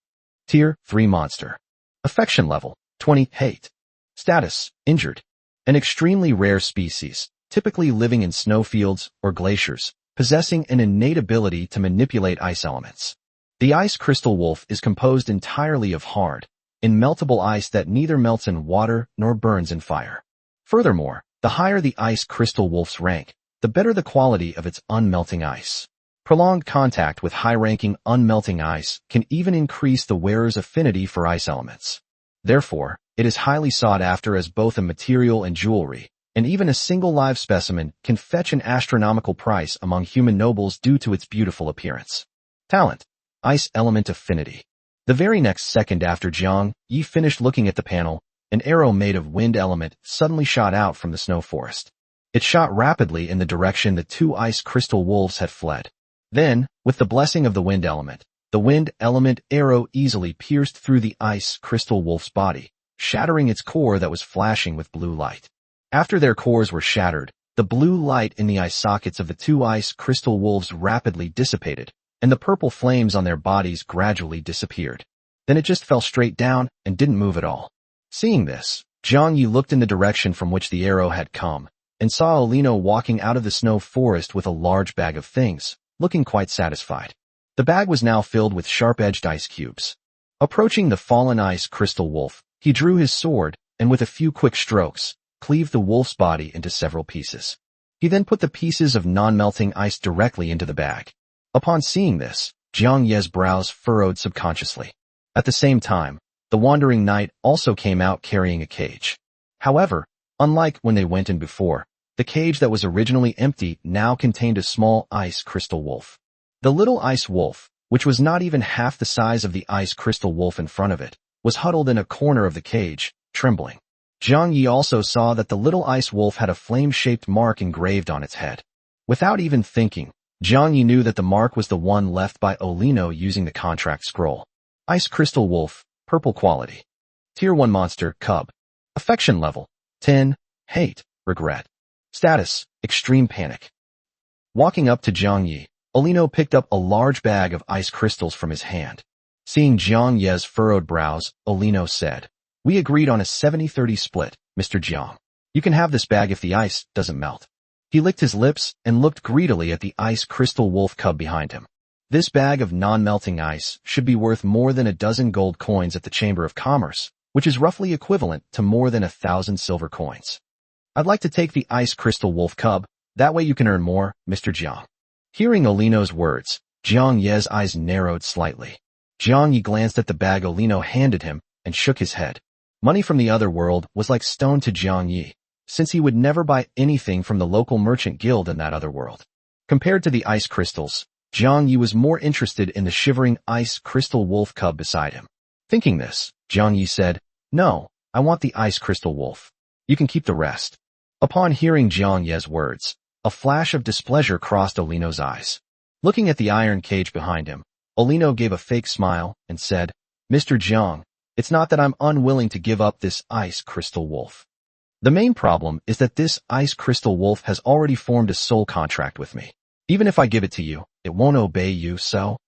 Tier 3 Monster. Affection Level, 20 Hate. Status, Injured. An extremely rare species, typically living in snowfields or glaciers, possessing an innate ability to manipulate ice elements. The Ice Crystal Wolf is composed entirely of hard, unmeltable ice that neither melts in water nor burns in fire. Furthermore, the higher the Ice Crystal Wolf's rank, the better the quality of its unmelting ice. Prolonged contact with high-ranking unmelting ice can even increase the wearer's affinity for ice elements. Therefore, it is highly sought after as both a material and jewelry, and even a single live specimen can fetch an astronomical price among human nobles due to its beautiful appearance. Talent. Ice Element Affinity. The very next second after Jiang Yi finished looking at the panel, an arrow made of wind element suddenly shot out from the snow forest. It shot rapidly in the direction the two ice crystal wolves had fled. Then, with the blessing of the wind element arrow easily pierced through the ice crystal wolf's body, shattering its core that was flashing with blue light. After their cores were shattered, the blue light in the eye sockets of the two ice crystal wolves rapidly dissipated, and the purple flames on their bodies gradually disappeared. Then it just fell straight down and didn't move at all. Seeing this, Jiang Yi looked in the direction from which the arrow had come, and saw Olino walking out of the snow forest with a large bag of things, looking quite satisfied. The bag was now filled with sharp-edged ice cubes. Approaching the fallen ice crystal wolf, He drew his sword, and with a few quick strokes, cleaved the wolf's body into several pieces. He then put the pieces of non-melting ice directly into the bag. Upon seeing this, Jiang Ye's brows furrowed subconsciously. At the same time, the wandering knight also came out carrying a cage. However, unlike when they went in before, the cage that was originally empty now contained a small ice crystal wolf. The little ice wolf, which was not even half the size of the ice crystal wolf in front of it, was huddled in a corner of the cage, trembling. Jiang Yi also saw that the little ice wolf had a flame-shaped mark engraved on its head. Without even thinking, Jiang Yi knew that the mark was the one left by Olino using the contract scroll. Ice Crystal Wolf, Purple Quality. Tier 1 Monster, Cub. Affection Level, 10, Hate, Regret. Status, Extreme Panic. Walking up to Jiang Yi, Olino picked up a large bag of ice crystals from his hand. Seeing Jiang Ye's furrowed brows, Olino said, "We agreed on a 70-30 split, Mr. Jiang. You can have this bag if the ice doesn't melt." He licked his lips and looked greedily at the ice crystal wolf cub behind him. This bag of non-melting ice should be worth more than a dozen gold coins at the Chamber of Commerce, which is roughly equivalent to more than 1,000 silver coins. "I'd like to take the ice crystal wolf cub, that way you can earn more, Mr. Jiang." Hearing Olino's words, Jiang Ye's eyes narrowed slightly. Jiang Yi glanced at the bag Olino handed him and shook his head. Money from the other world was like stone to Jiang Yi, since he would never buy anything from the local merchant guild in that other world. Compared to the ice crystals, Jiang Yi was more interested in the shivering ice crystal wolf cub beside him. Thinking this, Jiang Yi said, "No, I want the ice crystal wolf. You can keep the rest." Upon hearing Jiang Ye's words, a flash of displeasure crossed Olino's eyes. Looking at the iron cage behind him, Olino gave a fake smile and said, "Mr. Jiang, it's not that I'm unwilling to give up this ice crystal wolf. The main problem is that this ice crystal wolf has already formed a soul contract with me. Even if I give it to you, it won't obey you, so?"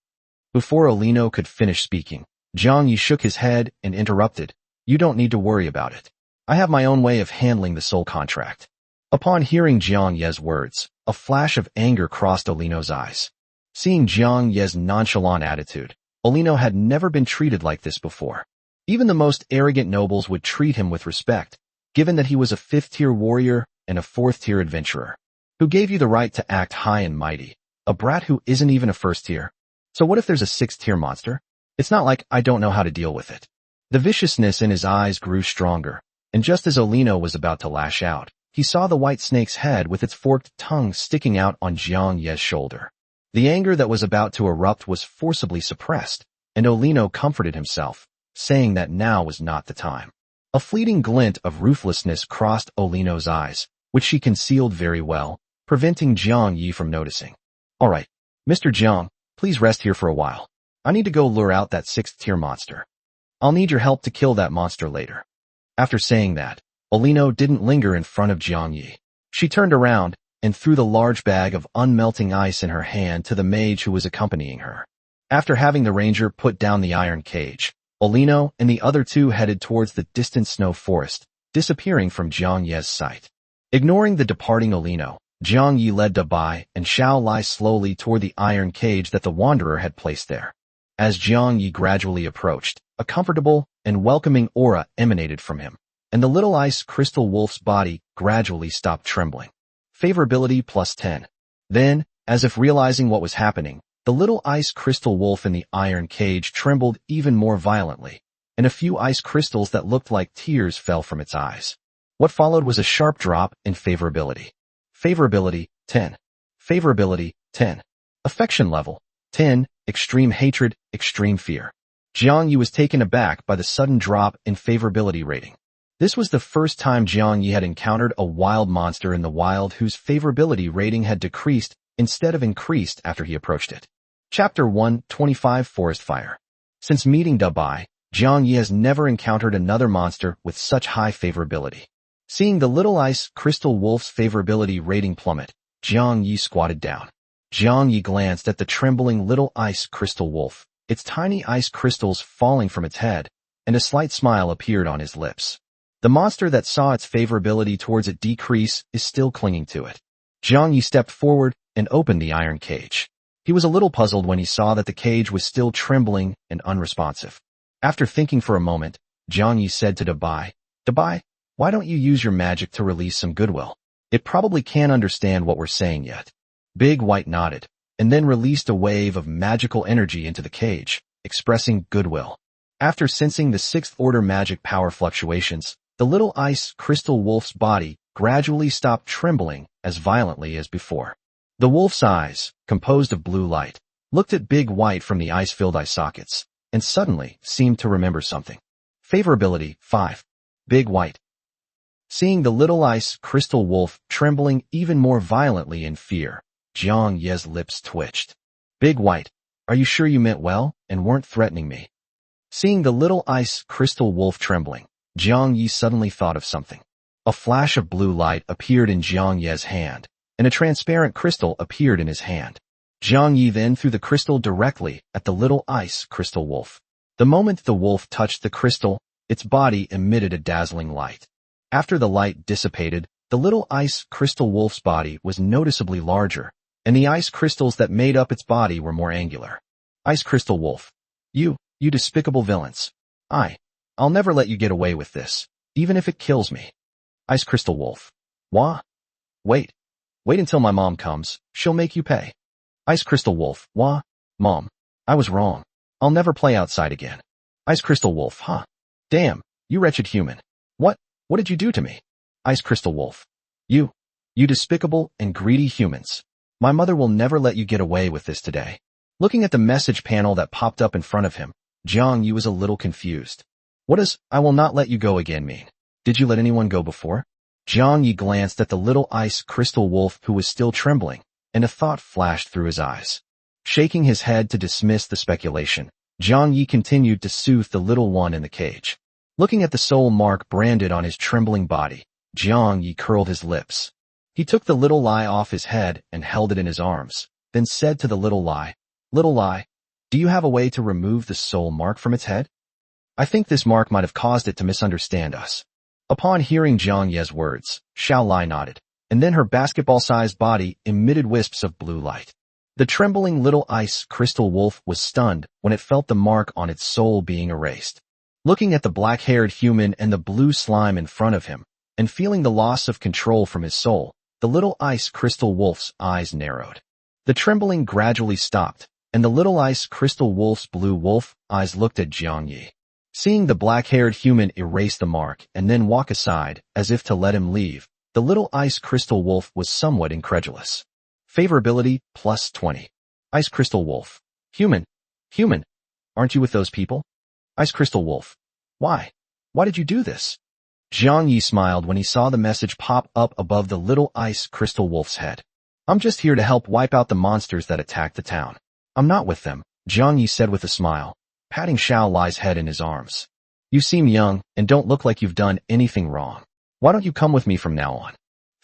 Before Olino could finish speaking, Jiang Yi shook his head and interrupted, "You don't need to worry about it. I have my own way of handling the soul contract." Upon hearing Jiang Ye's words, a flash of anger crossed Olino's eyes. Seeing Jiang Ye's nonchalant attitude, Olino had never been treated like this before. Even the most arrogant nobles would treat him with respect, given that he was a 5th-tier warrior and a 4th-tier adventurer. Who gave you the right to act high and mighty? A brat who isn't even a 1st-tier? So what if there's a 6th-tier monster? It's not like I don't know how to deal with it. The viciousness in his eyes grew stronger, and just as Olino was about to lash out, he saw the white snake's head with its forked tongue sticking out on Jiang Ye's shoulder. The anger that was about to erupt was forcibly suppressed, and Olino comforted himself, saying that now was not the time. A fleeting glint of ruthlessness crossed Olino's eyes, which she concealed very well, preventing Jiang Yi from noticing. "All right, Mr. Jiang, please rest here for a while. I need to go lure out that 6th-tier monster. I'll need your help to kill that monster later." After saying that, Olino didn't linger in front of Jiang Yi. She turned around and threw the large bag of unmelting ice in her hand to the mage who was accompanying her. After having the ranger put down the iron cage, Olino and the other two headed towards the distant snow forest, disappearing from Jiang Ye's sight. Ignoring the departing Olino, Jiang Yi led Dabai and Xiao Lai slowly toward the iron cage that the wanderer had placed there. As Jiang Yi gradually approached, a comfortable and welcoming aura emanated from him, and the little ice crystal wolf's body gradually stopped trembling. Favorability +10. Then, as if realizing what was happening, the little ice crystal wolf in the iron cage trembled even more violently, and a few ice crystals that looked like tears fell from its eyes. What followed was a sharp drop in favorability. Favorability 10. Favorability 10. Affection level 10. Extreme hatred, extreme fear. Jiang Yi was taken aback by the sudden drop in favorability rating. This was the first time Jiang Yi had encountered a wild monster in the wild whose favorability rating had decreased instead of increased after he approached it. Chapter 125 Forest Fire. Since meeting Dabai, Jiang Yi has never encountered another monster with such high favorability. Seeing the little ice crystal wolf's favorability rating plummet, Jiang Yi squatted down. Jiang Yi glanced at the trembling little ice crystal wolf, its tiny ice crystals falling from its head, and a slight smile appeared on his lips. The monster that saw its favorability towards it decrease is still clinging to it. Jiang Yi stepped forward and opened the iron cage. He was a little puzzled when he saw that the cage was still trembling and unresponsive. After thinking for a moment, Jiang Yi said to Dabai. Dabai, why don't you use your magic to release some goodwill? It probably can't understand what we're saying yet. Big White nodded, and then released a wave of magical energy into the cage, expressing goodwill. After sensing the sixth-order magic power fluctuations, the little ice crystal wolf's body gradually stopped trembling as violently as before. The wolf's eyes, composed of blue light, looked at Big White from the ice-filled eye sockets, and suddenly seemed to remember something. Favorability 5. Big White. Seeing the little ice crystal wolf trembling even more violently in fear, Jiang Ye's lips twitched. Big White, are you sure you meant well and weren't threatening me? Seeing the little ice crystal wolf trembling, Jiang Yi suddenly thought of something. A flash of blue light appeared in Jiang Ye's hand, and a transparent crystal appeared in his hand. Jiang Yi then threw the crystal directly at the little ice crystal wolf. The moment the wolf touched the crystal, its body emitted a dazzling light. After the light dissipated, the little ice crystal wolf's body was noticeably larger, and the ice crystals that made up its body were more angular. Ice crystal wolf. You despicable villains. I'll never let you get away with this, even if it kills me. Ice crystal wolf. Wah? Wait until my mom comes, she'll make you pay. Ice crystal wolf. Wah? Mom, I was wrong. I'll never play outside again. Ice crystal wolf. Huh? Damn, you wretched human. What did you do to me? Ice crystal wolf. You despicable and greedy humans. My mother will never let you get away with this today. Looking at the message panel that popped up in front of him, Jiang Yi was a little confused. What does "I will not let you go again" mean? Did you let anyone go before? Jiang Yi glanced at the little ice crystal wolf who was still trembling, and a thought flashed through his eyes. Shaking his head to dismiss the speculation, Jiang Yi continued to soothe the little one in the cage. Looking at the soul mark branded on his trembling body, Jiang Yi curled his lips. He took the little lie off his head and held it in his arms, then said to the little lie, "Little lie, do you have a way to remove the soul mark from its head? I think this mark might have caused it to misunderstand us." Upon hearing Jiang Ye's words, Xiao Lai nodded, and then her basketball-sized body emitted wisps of blue light. The trembling little ice crystal wolf was stunned when it felt the mark on its soul being erased. Looking at the black-haired human and the blue slime in front of him, and feeling the loss of control from his soul, the little ice crystal wolf's eyes narrowed. The trembling gradually stopped, and the little ice crystal wolf's blue wolf eyes looked at Jiang Yi. Seeing the black-haired human erase the mark and then walk aside as if to let him leave, the little ice crystal wolf was somewhat incredulous. Favorability +20. Ice crystal wolf. Human, aren't you with those people? Ice crystal wolf. Why did you do this? Jiang Yi smiled when he saw the message pop up above the little ice crystal wolf's head. I'm just here to help wipe out the monsters that attacked the town. I'm not with them, Jiang Yi said with a smile, patting Xiao Lai's head in his arms. You seem young and don't look like you've done anything wrong. Why don't you come with me from now on?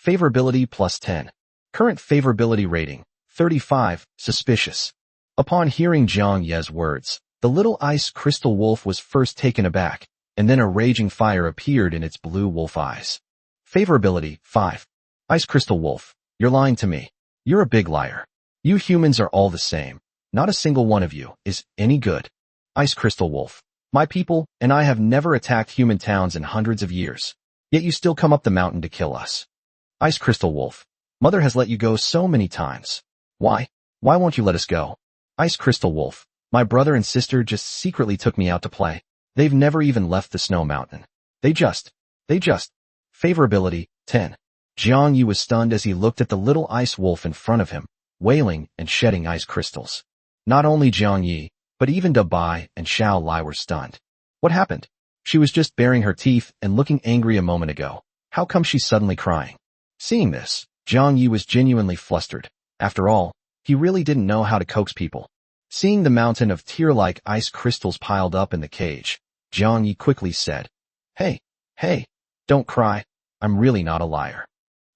Favorability +10. Current favorability rating, 35, suspicious. Upon hearing Jiang Ye's words, the little ice crystal wolf was first taken aback, and then a raging fire appeared in its blue wolf eyes. Favorability 5. Ice crystal wolf, you're lying to me. You're a big liar. You humans are all the same. Not a single one of you is any good. Ice crystal wolf, my people and I have never attacked human towns in hundreds of years, yet you still come up the mountain to kill us. Ice crystal wolf, mother has let you go so many times. Why won't you let us go? Ice crystal wolf, my brother and sister just secretly took me out to play. They've never even left the snow mountain. They just. Favorability 10. Jiang Yi was stunned as he looked at the little ice wolf in front of him, wailing and shedding ice crystals. Not only Jiang Yi, but even Dabai and Xiao Lai were stunned. What happened? She was just baring her teeth and looking angry a moment ago. How come she's suddenly crying? Seeing this, Jiang Yi was genuinely flustered. After all, he really didn't know how to coax people. Seeing the mountain of tear-like ice crystals piled up in the cage, Jiang Yi quickly said, Hey, don't cry. I'm really not a liar.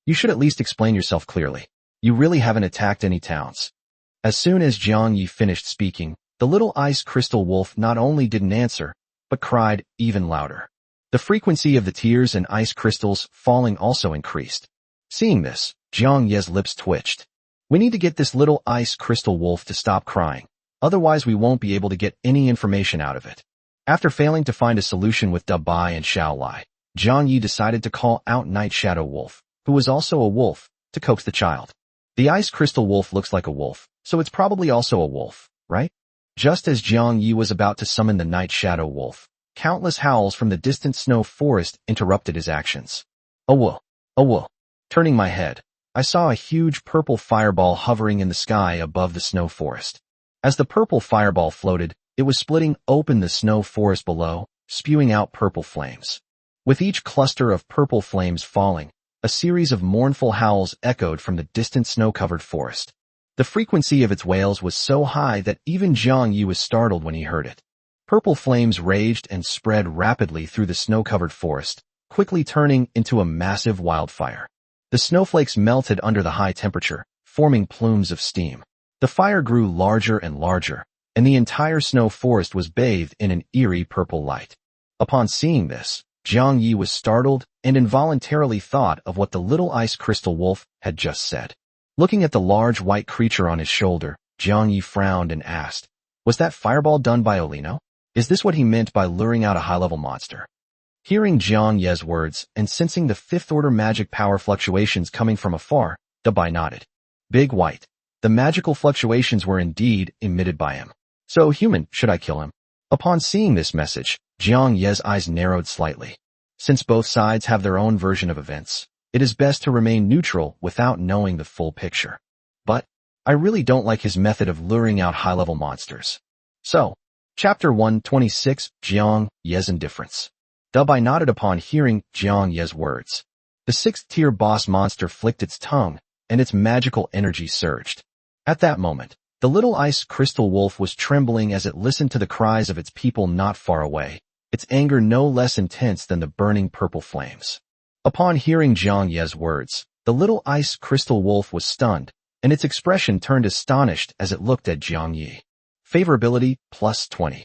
You should at least explain yourself clearly. You really haven't attacked any towns. As soon as Jiang Yi finished speaking, the little ice crystal wolf not only didn't answer, but cried even louder. The frequency of the tears and ice crystals falling also increased. Seeing this, Jiang Yi's lips twitched. We need to get this little ice crystal wolf to stop crying. Otherwise we won't be able to get any information out of it. After failing to find a solution with Da Bai and Xiao Lai, Jiang Yi decided to call out Night Shadow Wolf, who was also a wolf, to coax the child. The ice crystal wolf looks like a wolf, so it's probably also a wolf, right? Just as Jiang Yi was about to summon the Night Shadow Wolf, countless howls from the distant snow forest interrupted his actions. A whoa, a whoa. Turning my head, I saw a huge purple fireball hovering in the sky above the snow forest. As the purple fireball floated, it was splitting open the snow forest below, spewing out purple flames. With each cluster of purple flames falling, a series of mournful howls echoed from the distant snow-covered forest. The frequency of its wails was so high that even Jiang Yi was startled when he heard it. Purple flames raged and spread rapidly through the snow-covered forest, quickly turning into a massive wildfire. The snowflakes melted under the high temperature, forming plumes of steam. The fire grew larger and larger, and the entire snow forest was bathed in an eerie purple light. Upon seeing this, Jiang Yi was startled and involuntarily thought of what the little ice crystal wolf had just said. Looking at the large white creature on his shoulder, Jiang Yi frowned and asked, "Was that fireball done by Olino? Is this what he meant by luring out a high-level monster?" Hearing Jiang Ye's words and sensing the fifth-order magic power fluctuations coming from afar, Da Bai nodded. Big White. The magical fluctuations were indeed emitted by him. So human, should I kill him? Upon seeing this message, Jiang Ye's eyes narrowed slightly. Since both sides have their own version of events, it is best to remain neutral without knowing the full picture. But I really don't like his method of luring out high-level monsters. So, Chapter 126, Jiang Ye's Indifference. Da Bai nodded upon hearing Jiang Ye's words. The sixth-tier boss monster flicked its tongue, and its magical energy surged. At that moment, the little ice crystal wolf was trembling as it listened to the cries of its people not far away, its anger no less intense than the burning purple flames. Upon hearing Jiang Ye's words, the little ice crystal wolf was stunned, and its expression turned astonished as it looked at Jiang Yi. Favorability, +20.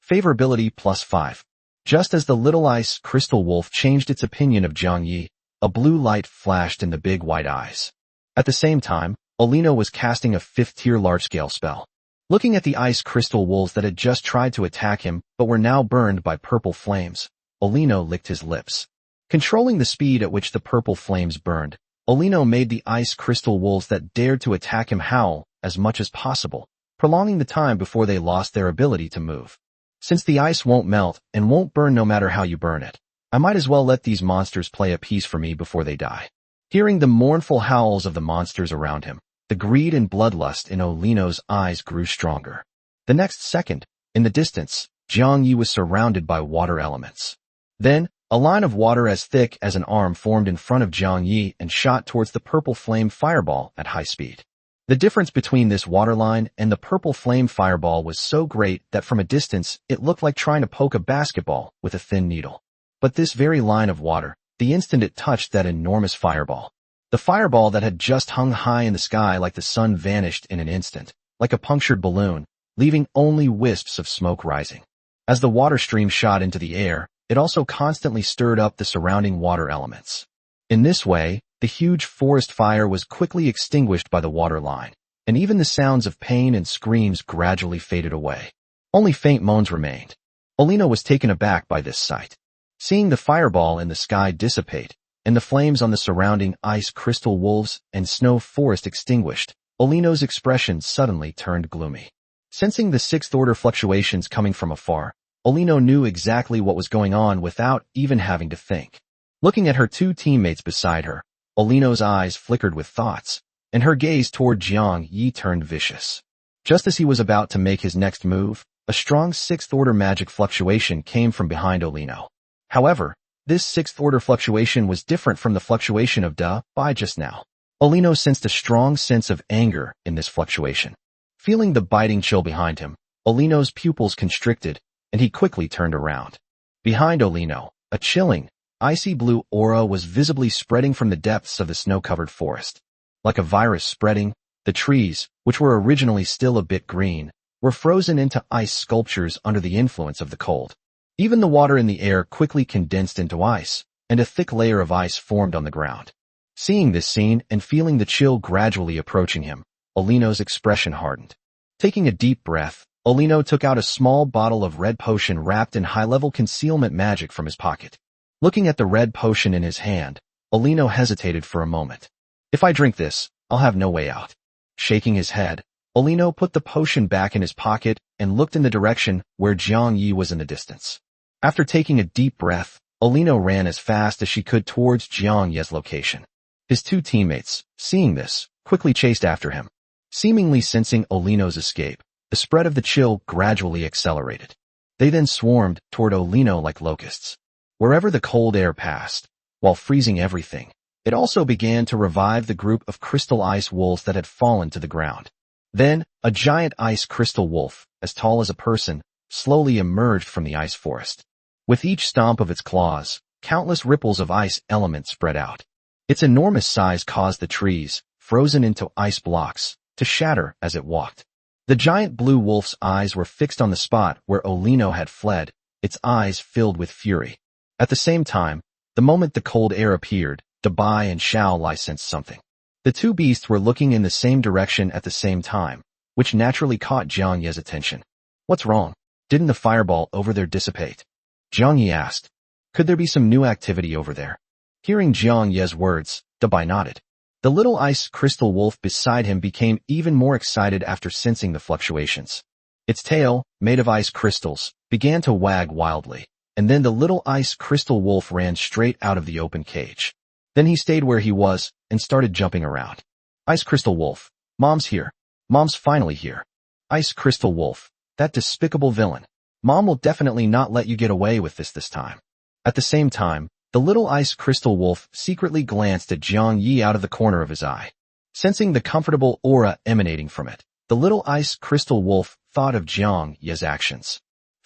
Favorability, +5. Just as the little ice crystal wolf changed its opinion of Jiang Yi, a blue light flashed in the big white eyes. At the same time, Olino was casting a fifth-tier large-scale spell. Looking at the ice crystal wolves that had just tried to attack him but were now burned by purple flames, Olino licked his lips. Controlling the speed at which the purple flames burned, Olino made the ice crystal wolves that dared to attack him howl as much as possible, prolonging the time before they lost their ability to move. Since the ice won't melt and won't burn no matter how you burn it, I might as well let these monsters play a piece for me before they die. Hearing the mournful howls of the monsters around him, the greed and bloodlust in Olino's eyes grew stronger. The next second, in the distance, Jiang Yi was surrounded by water elements. Then, a line of water as thick as an arm formed in front of Jiang Yi and shot towards the purple flame fireball at high speed. The difference between this water line and the purple flame fireball was so great that from a distance it looked like trying to poke a basketball with a thin needle. But this very line of water, the instant it touched that enormous fireball, the fireball that had just hung high in the sky like the sun vanished in an instant, like a punctured balloon, leaving only wisps of smoke rising. As the water stream shot into the air, it also constantly stirred up the surrounding water elements. In this way, the huge forest fire was quickly extinguished by the water line, and even the sounds of pain and screams gradually faded away. Only faint moans remained. Olino was taken aback by this sight. Seeing the fireball in the sky dissipate, and the flames on the surrounding ice crystal wolves and snow forest extinguished, Olino's expression suddenly turned gloomy. Sensing the sixth-order fluctuations coming from afar, Olino knew exactly what was going on without even having to think. Looking at her two teammates beside her, Olino's eyes flickered with thoughts, and her gaze toward Jiang Yi turned vicious. Just as he was about to make his next move, a strong sixth-order magic fluctuation came from behind Olino. However, this sixth-order fluctuation was different from the fluctuation of Da Bai just now. Olino sensed a strong sense of anger in this fluctuation. Feeling the biting chill behind him, Olino's pupils constricted, and he quickly turned around. Behind Olino, a chilling, icy blue aura was visibly spreading from the depths of the snow-covered forest. Like a virus spreading, the trees, which were originally still a bit green, were frozen into ice sculptures under the influence of the cold. Even the water in the air quickly condensed into ice, and a thick layer of ice formed on the ground. Seeing this scene and feeling the chill gradually approaching him, Olino's expression hardened. Taking a deep breath, Olino took out a small bottle of red potion wrapped in high-level concealment magic from his pocket. Looking at the red potion in his hand, Olino hesitated for a moment. If I drink this, I'll have no way out. Shaking his head, Olino put the potion back in his pocket and looked in the direction where Jiang Yi was in the distance. After taking a deep breath, Olino ran as fast as she could towards Jiang Yi's location. His two teammates, seeing this, quickly chased after him. Seemingly sensing Olino's escape, the spread of the chill gradually accelerated. They then swarmed toward Olino like locusts. Wherever the cold air passed, while freezing everything, it also began to revive the group of crystal ice wolves that had fallen to the ground. Then, a giant ice crystal wolf, as tall as a person, slowly emerged from the ice forest. With each stomp of its claws, countless ripples of ice elements spread out. Its enormous size caused the trees, frozen into ice blocks, to shatter as it walked. The giant blue wolf's eyes were fixed on the spot where Olino had fled, its eyes filled with fury. At the same time, the moment the cold air appeared, Dabai and Xiao Lai sensed something. The two beasts were looking in the same direction at the same time, which naturally caught Jiang Yi's attention. What's wrong? Didn't the fireball over there dissipate? Jiang Yi asked. Could there be some new activity over there? Hearing Jiang Yi's words, Dabai nodded. The little ice crystal wolf beside him became even more excited after sensing the fluctuations. Its tail, made of ice crystals, began to wag wildly, and then the little ice crystal wolf ran straight out of the open cage. Then he stayed where he was and started jumping around. Ice crystal wolf, Mom's here. Mom's finally here. Ice crystal wolf, that despicable villain. Mom will definitely not let you get away with this time. At the same time, the little ice crystal wolf secretly glanced at Jiang Yi out of the corner of his eye. Sensing the comfortable aura emanating from it, the little ice crystal wolf thought of Jiang Yi's actions.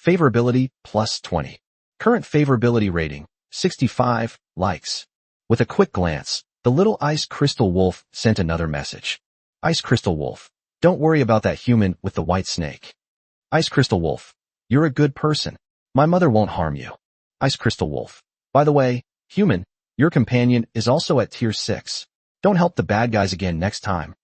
Favorability plus 20. Current favorability rating, 65 likes. With a quick glance, the little ice crystal wolf sent another message. Ice crystal wolf, don't worry about that human with the white snake. Ice crystal wolf, you're a good person. My mother won't harm you. Ice crystal wolf, by the way, human, your companion is also at tier 6. Don't help the bad guys again next time.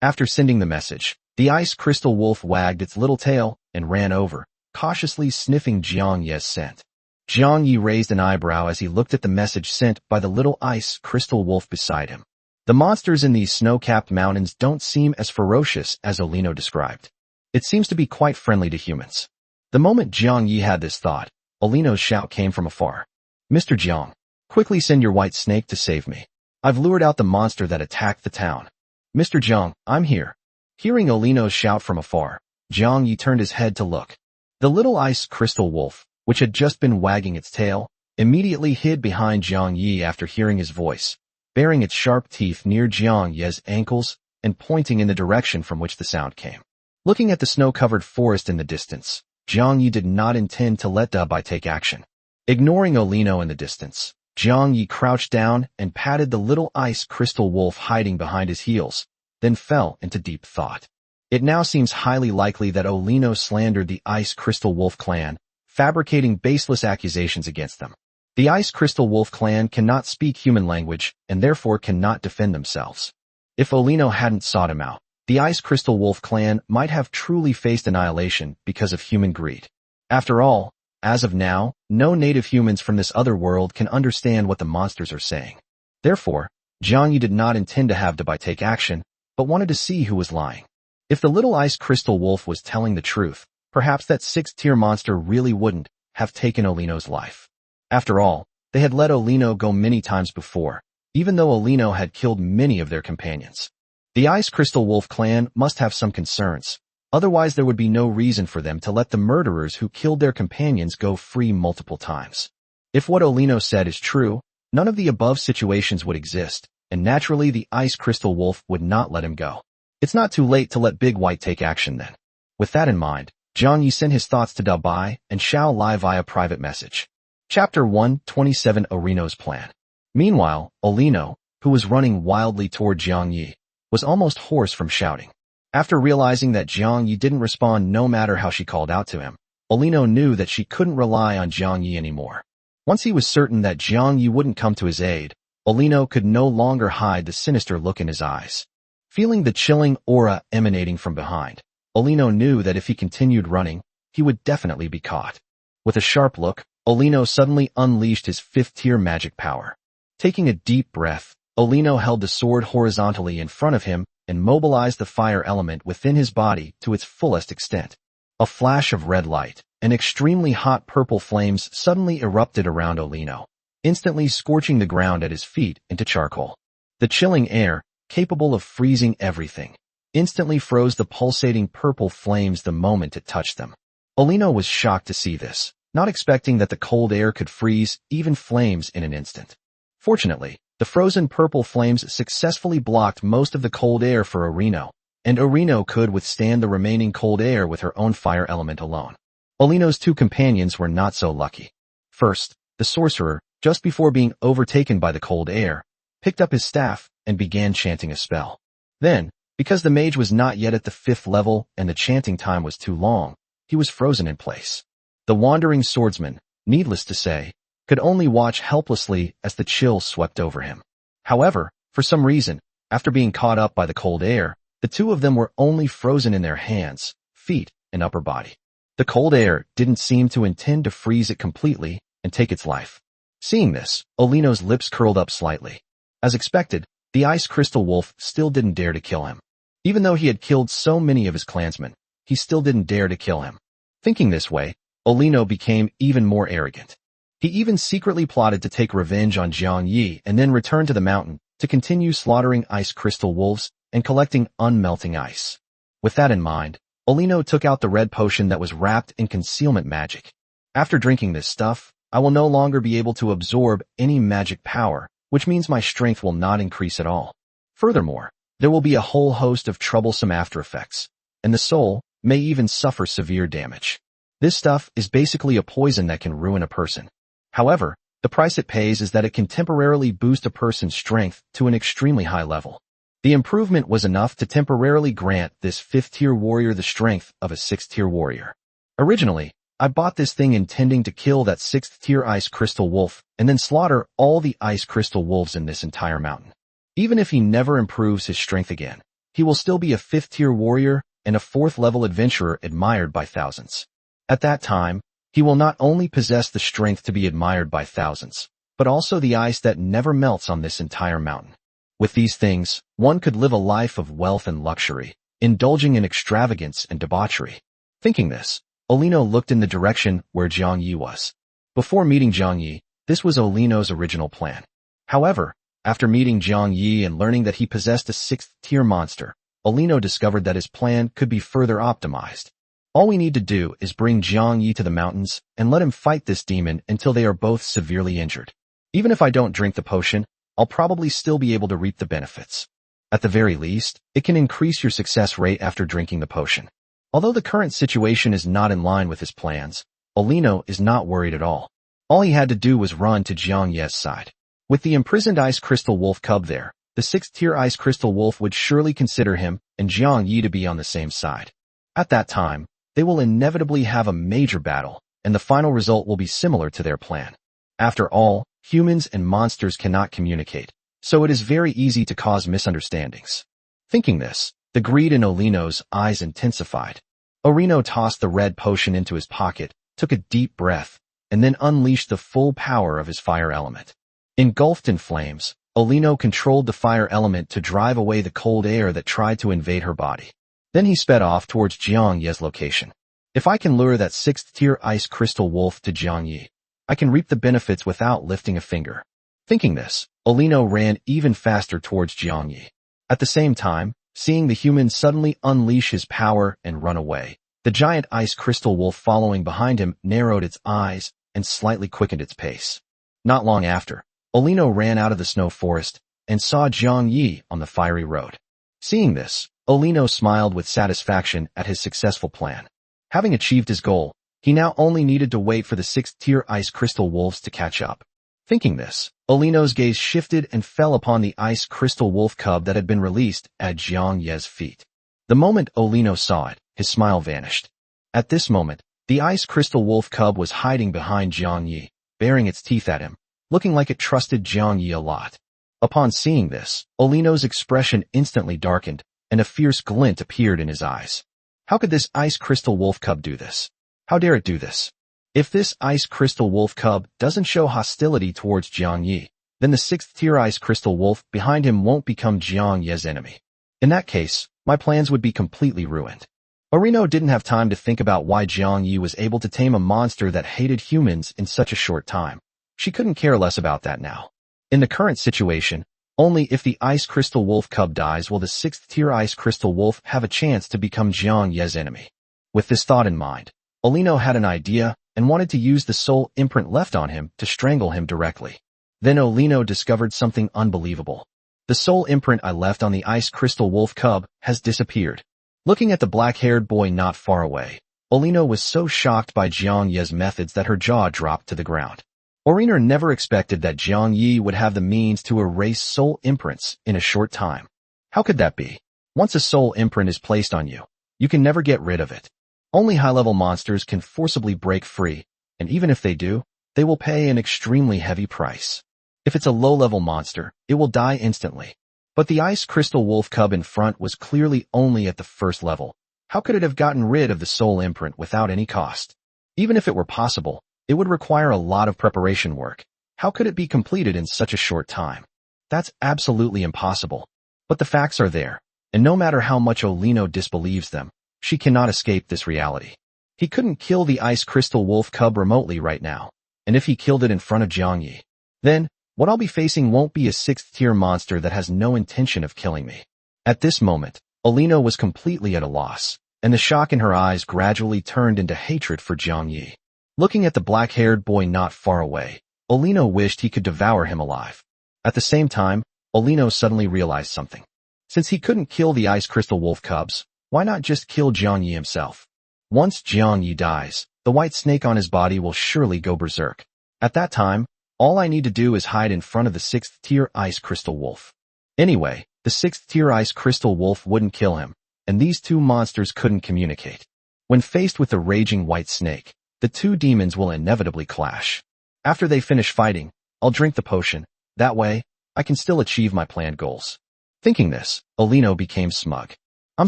After sending the message, the ice crystal wolf wagged its little tail and ran over, cautiously sniffing Jiang Yi's scent. Jiang Yi raised an eyebrow as he looked at the message sent by the little ice crystal wolf beside him. The monsters in these snow-capped mountains don't seem as ferocious as Olino described. It seems to be quite friendly to humans. The moment Jiang Yi had this thought, Olino's shout came from afar. Mr. Jiang, quickly send your white snake to save me. I've lured out the monster that attacked the town. Mr. Jiang, I'm here. Hearing Olino's shout from afar, Jiang Yi turned his head to look. The little ice crystal wolf, which had just been wagging its tail, immediately hid behind Jiang Yi after hearing his voice, baring its sharp teeth near Jiang Yi's ankles and pointing in the direction from which the sound came. Looking at the snow-covered forest in the distance, Jiang Yi did not intend to let Dabai take action. Ignoring Olino in the distance, Jiang Yi crouched down and patted the little ice crystal wolf hiding behind his heels, then fell into deep thought. It now seems highly likely that Olino slandered the Ice Crystal Wolf clan, fabricating baseless accusations against them. The Ice Crystal Wolf clan cannot speak human language and therefore cannot defend themselves. If Olino hadn't sought him out, the Ice Crystal Wolf clan might have truly faced annihilation because of human greed. After all, as of now, no native humans from this other world can understand what the monsters are saying. Therefore, Jiang Yi did not intend to have Dabai take action, but wanted to see who was lying. If the little Ice Crystal Wolf was telling the truth, perhaps that 6th-tier monster really wouldn't have taken Olino's life. After all, they had let Olino go many times before, even though Olino had killed many of their companions. The Ice Crystal Wolf clan must have some concerns, otherwise there would be no reason for them to let the murderers who killed their companions go free multiple times. If what Olino said is true, none of the above situations would exist, and naturally the Ice Crystal Wolf would not let him go. It's not too late to let Big White take action then. With that in mind, Jiang Yi sent his thoughts to Dabai and Xiao Lai via private message. Chapter 127 Orino's Plan. Meanwhile, Olino, who was running wildly toward Jiang Yi, was almost hoarse from shouting. After realizing that Jiang Yi didn't respond no matter how she called out to him, Olino knew that she couldn't rely on Jiang Yi anymore. Once he was certain that Jiang Yi wouldn't come to his aid, Olino could no longer hide the sinister look in his eyes. Feeling the chilling aura emanating from behind, Olino knew that if he continued running, he would definitely be caught. With a sharp look, Olino suddenly unleashed his 5th-tier magic power. Taking a deep breath, Olino held the sword horizontally in front of him and mobilized the fire element within his body to its fullest extent. A flash of red light and extremely hot purple flames suddenly erupted around Olino, instantly scorching the ground at his feet into charcoal. The chilling air, capable of freezing everything, instantly froze the pulsating purple flames the moment it touched them. Olino was shocked to see this, not expecting that the cold air could freeze even flames in an instant. Fortunately, the frozen purple flames successfully blocked most of the cold air for Olino, and Olino could withstand the remaining cold air with her own fire element alone. Olino's 2 companions were not so lucky. First, the sorcerer, just before being overtaken by the cold air, picked up his staff and began chanting a spell. Then, because the mage was not yet at the 5th level and the chanting time was too long, he was frozen in place. The wandering swordsman, needless to say, could only watch helplessly as the chill swept over him. However, for some reason, after being caught up by the cold air, the 2 of them were only frozen in their hands, feet, and upper body. The cold air didn't seem to intend to freeze it completely and take its life. Seeing this, Olino's lips curled up slightly. As expected, the ice crystal wolf still didn't dare to kill him. Even though he had killed so many of his clansmen, he still didn't dare to kill him. Thinking this way, Olino became even more arrogant. He even secretly plotted to take revenge on Jiang Yi and then return to the mountain to continue slaughtering ice crystal wolves and collecting unmelting ice. With that in mind, Olino took out the red potion that was wrapped in concealment magic. After drinking this stuff, I will no longer be able to absorb any magic power, which means my strength will not increase at all. Furthermore, there will be a whole host of troublesome after effects, and the soul may even suffer severe damage. This stuff is basically a poison that can ruin a person. However, the price it pays is that it can temporarily boost a person's strength to an extremely high level. The improvement was enough to temporarily grant this 5th-tier warrior the strength of a 6th-tier warrior. Originally, I bought this thing intending to kill that 6th-tier ice crystal wolf and then slaughter all the ice crystal wolves in this entire mountain. Even if he never improves his strength again, he will still be a 5th-tier warrior and a 4th-level adventurer admired by thousands. At that time, he will not only possess the strength to be admired by thousands, but also the ice that never melts on this entire mountain. With these things, one could live a life of wealth and luxury, indulging in extravagance and debauchery. Thinking this, Olino looked in the direction where Jiang Yi was. Before meeting Jiang Yi, this was Olino's original plan. However, after meeting Jiang Yi and learning that he possessed a 6th-tier monster, Olino discovered that his plan could be further optimized. All we need to do is bring Jiang Yi to the mountains and let him fight this demon until they are both severely injured. Even if I don't drink the potion, I'll probably still be able to reap the benefits. At the very least, it can increase your success rate after drinking the potion. Although the current situation is not in line with his plans, Olino is not worried at all. All he had to do was run to Jiang Yi's side. With the imprisoned ice crystal wolf cub there, the 6th-tier ice crystal wolf would surely consider him and Jiang Yi to be on the same side. At that time, they will inevitably have a major battle, and the final result will be similar to their plan. After all, humans and monsters cannot communicate, so it is very easy to cause misunderstandings. Thinking this, the greed in Olino's eyes intensified. Olino tossed the red potion into his pocket, took a deep breath, and then unleashed the full power of his fire element. Engulfed in flames, Olino controlled the fire element to drive away the cold air that tried to invade her body. Then he sped off towards Jiang Yi's location. If I can lure that 6th-tier ice crystal wolf to Jiang Yi, I can reap the benefits without lifting a finger. Thinking this, Olino ran even faster towards Jiang Yi. At the same time, seeing the human suddenly unleash his power and run away, the giant ice crystal wolf following behind him narrowed its eyes and slightly quickened its pace. Not long after, Olino ran out of the snow forest and saw Jiang Yi on the fiery road. Seeing this, Olino smiled with satisfaction at his successful plan. Having achieved his goal, he now only needed to wait for the 6th-tier ice crystal wolves to catch up. Thinking this, Olino's gaze shifted and fell upon the ice crystal wolf cub that had been released at Jiang Yi's feet. The moment Olino saw it, his smile vanished. At this moment, the ice crystal wolf cub was hiding behind Jiang Yi, baring its teeth at him, looking like it trusted Jiang Yi a lot. Upon seeing this, Olino's expression instantly darkened, and a fierce glint appeared in his eyes. How could this ice crystal wolf cub do this? How dare it do this? If this ice crystal wolf cub doesn't show hostility towards Jiang Yi, then the 6th tier ice crystal wolf behind him won't become Jiang Ye's enemy. In that case, my plans would be completely ruined. Orino didn't have time to think about why Jiang Yi was able to tame a monster that hated humans in such a short time. She couldn't care less about that now. In the current situation, only if the ice crystal wolf cub dies will the 6th tier ice crystal wolf have a chance to become Jiang Ye's enemy. With this thought in mind, Orino had an idea and wanted to use the soul imprint left on him to strangle him directly. Then Orino discovered something unbelievable. The soul imprint I left on the ice crystal wolf cub has disappeared. Looking at the black-haired boy not far away, Orino was so shocked by Jiang Ye's methods that her jaw dropped to the ground. Orino never expected that Jiang Yi would have the means to erase soul imprints in a short time. How could that be? Once a soul imprint is placed on you, you can never get rid of it. Only high-level monsters can forcibly break free, and even if they do, they will pay an extremely heavy price. If it's a low-level monster, it will die instantly. But the ice crystal wolf cub in front was clearly only at the first level. How could it have gotten rid of the soul imprint without any cost? Even if it were possible, it would require a lot of preparation work. How could it be completed in such a short time? That's absolutely impossible. But the facts are there, and no matter how much Orino disbelieves them, she cannot escape this reality. He couldn't kill the ice crystal wolf cub remotely right now, and if he killed it in front of Jiang Yi, then what I'll be facing won't be a 6th tier monster that has no intention of killing me. At this moment, Orino was completely at a loss, and the shock in her eyes gradually turned into hatred for Jiang Yi. Looking at the black-haired boy not far away, Orino wished he could devour him alive. At the same time, Orino suddenly realized something. Since he couldn't kill the ice crystal wolf cubs, why not just kill Jiang Yi himself? Once Jiang Yi dies, the white snake on his body will surely go berserk. At that time, all I need to do is hide in front of the 6th tier ice crystal wolf. Anyway, the 6th tier ice crystal wolf wouldn't kill him, and these two monsters couldn't communicate. When faced with the raging white snake, the two demons will inevitably clash. After they finish fighting, I'll drink the potion. That way, I can still achieve my planned goals. Thinking this, Orino became smug. I'm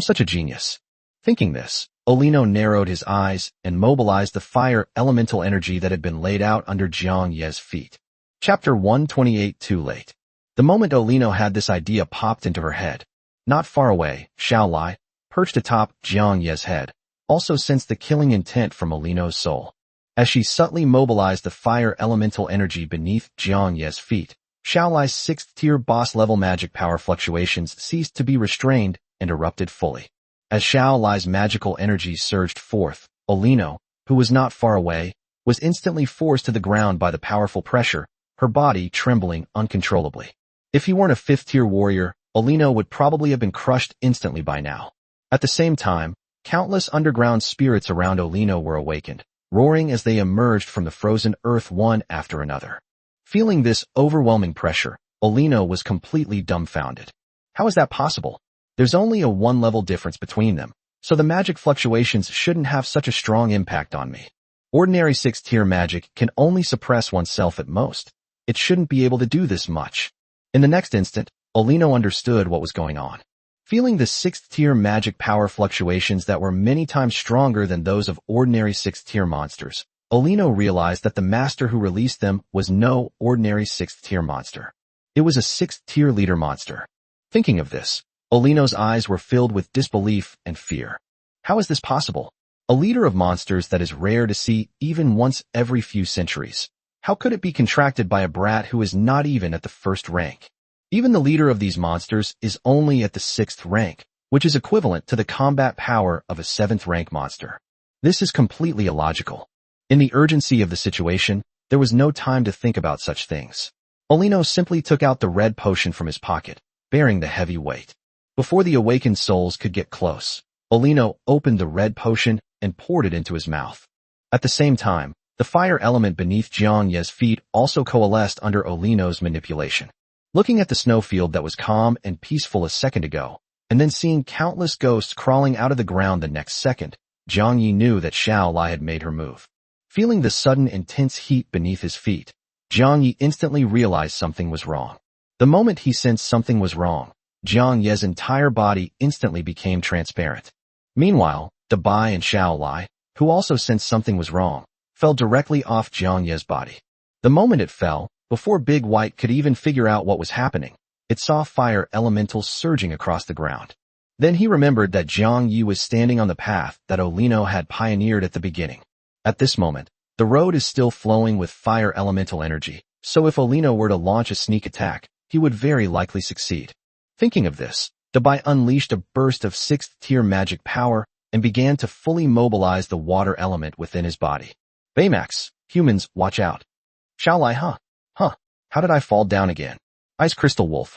such a genius. Thinking this, Orino narrowed his eyes and mobilized the fire elemental energy that had been laid out under Jiang Ye's feet. Chapter 128 Too late. The moment Orino had this idea popped into her head. Not far away, Xiaolai, perched atop Jiang Ye's head, also sensed the killing intent from Orino's soul. As she subtly mobilized the fire elemental energy beneath Jiang Ye's feet, Xiaolai's 6th tier boss level magic power fluctuations ceased to be restrained and erupted fully. As Xiaolai's magical energy surged forth, Orino, who was not far away, was instantly forced to the ground by the powerful pressure, her body trembling uncontrollably. If he weren't a 5th tier warrior, Orino would probably have been crushed instantly by now. At the same time, countless underground spirits around Orino were awakened, roaring as they emerged from the frozen earth one after another. Feeling this overwhelming pressure, Orino was completely dumbfounded. How is that possible? There's only a 1-level difference between them, so the magic fluctuations shouldn't have such a strong impact on me. Ordinary 6th tier magic can only suppress oneself at most. It shouldn't be able to do this much. In the next instant, Orino understood what was going on. Feeling the 6th tier magic power fluctuations that were many times stronger than those of ordinary 6th tier monsters, Orino realized that the master who released them was no ordinary 6th tier monster. It was a 6th tier leader monster. Thinking of this, Orino's eyes were filled with disbelief and fear. How is this possible? A leader of monsters that is rare to see even once every few centuries. How could it be contracted by a brat who is not even at the 1st rank? Even the leader of these monsters is only at the 6th rank, which is equivalent to the combat power of a 7th rank monster. This is completely illogical. In the urgency of the situation, there was no time to think about such things. Orino simply took out the red potion from his pocket, bearing the heavy weight. Before the awakened souls could get close, Orino opened the red potion and poured it into his mouth. At the same time, the fire element beneath Jiang Ye's feet also coalesced under Orino's manipulation. Looking at the snowfield that was calm and peaceful a second ago, and then seeing countless ghosts crawling out of the ground the next second, Jiang Yi knew that Xiaolai had made her move. Feeling the sudden intense heat beneath his feet, Jiang Yi instantly realized something was wrong. The moment he sensed something was wrong, Jiang Ye's entire body instantly became transparent. Meanwhile, Dabai and Xiao Lai, who also sensed something was wrong, fell directly off Jiang Ye's body. The moment it fell, before Big White could even figure out what was happening, it saw fire elementals surging across the ground. Then he remembered that Jiang Yi was standing on the path that Olino had pioneered at the beginning. At this moment, the road is still flowing with fire elemental energy, so if Olino were to launch a sneak attack, he would very likely succeed. Thinking of this, Dabai unleashed a burst of 6th-tier magic power and began to fully mobilize the water element within his body. Baymax, humans, watch out. Xiaolai, how did I fall down again? Ice Crystal Wolf,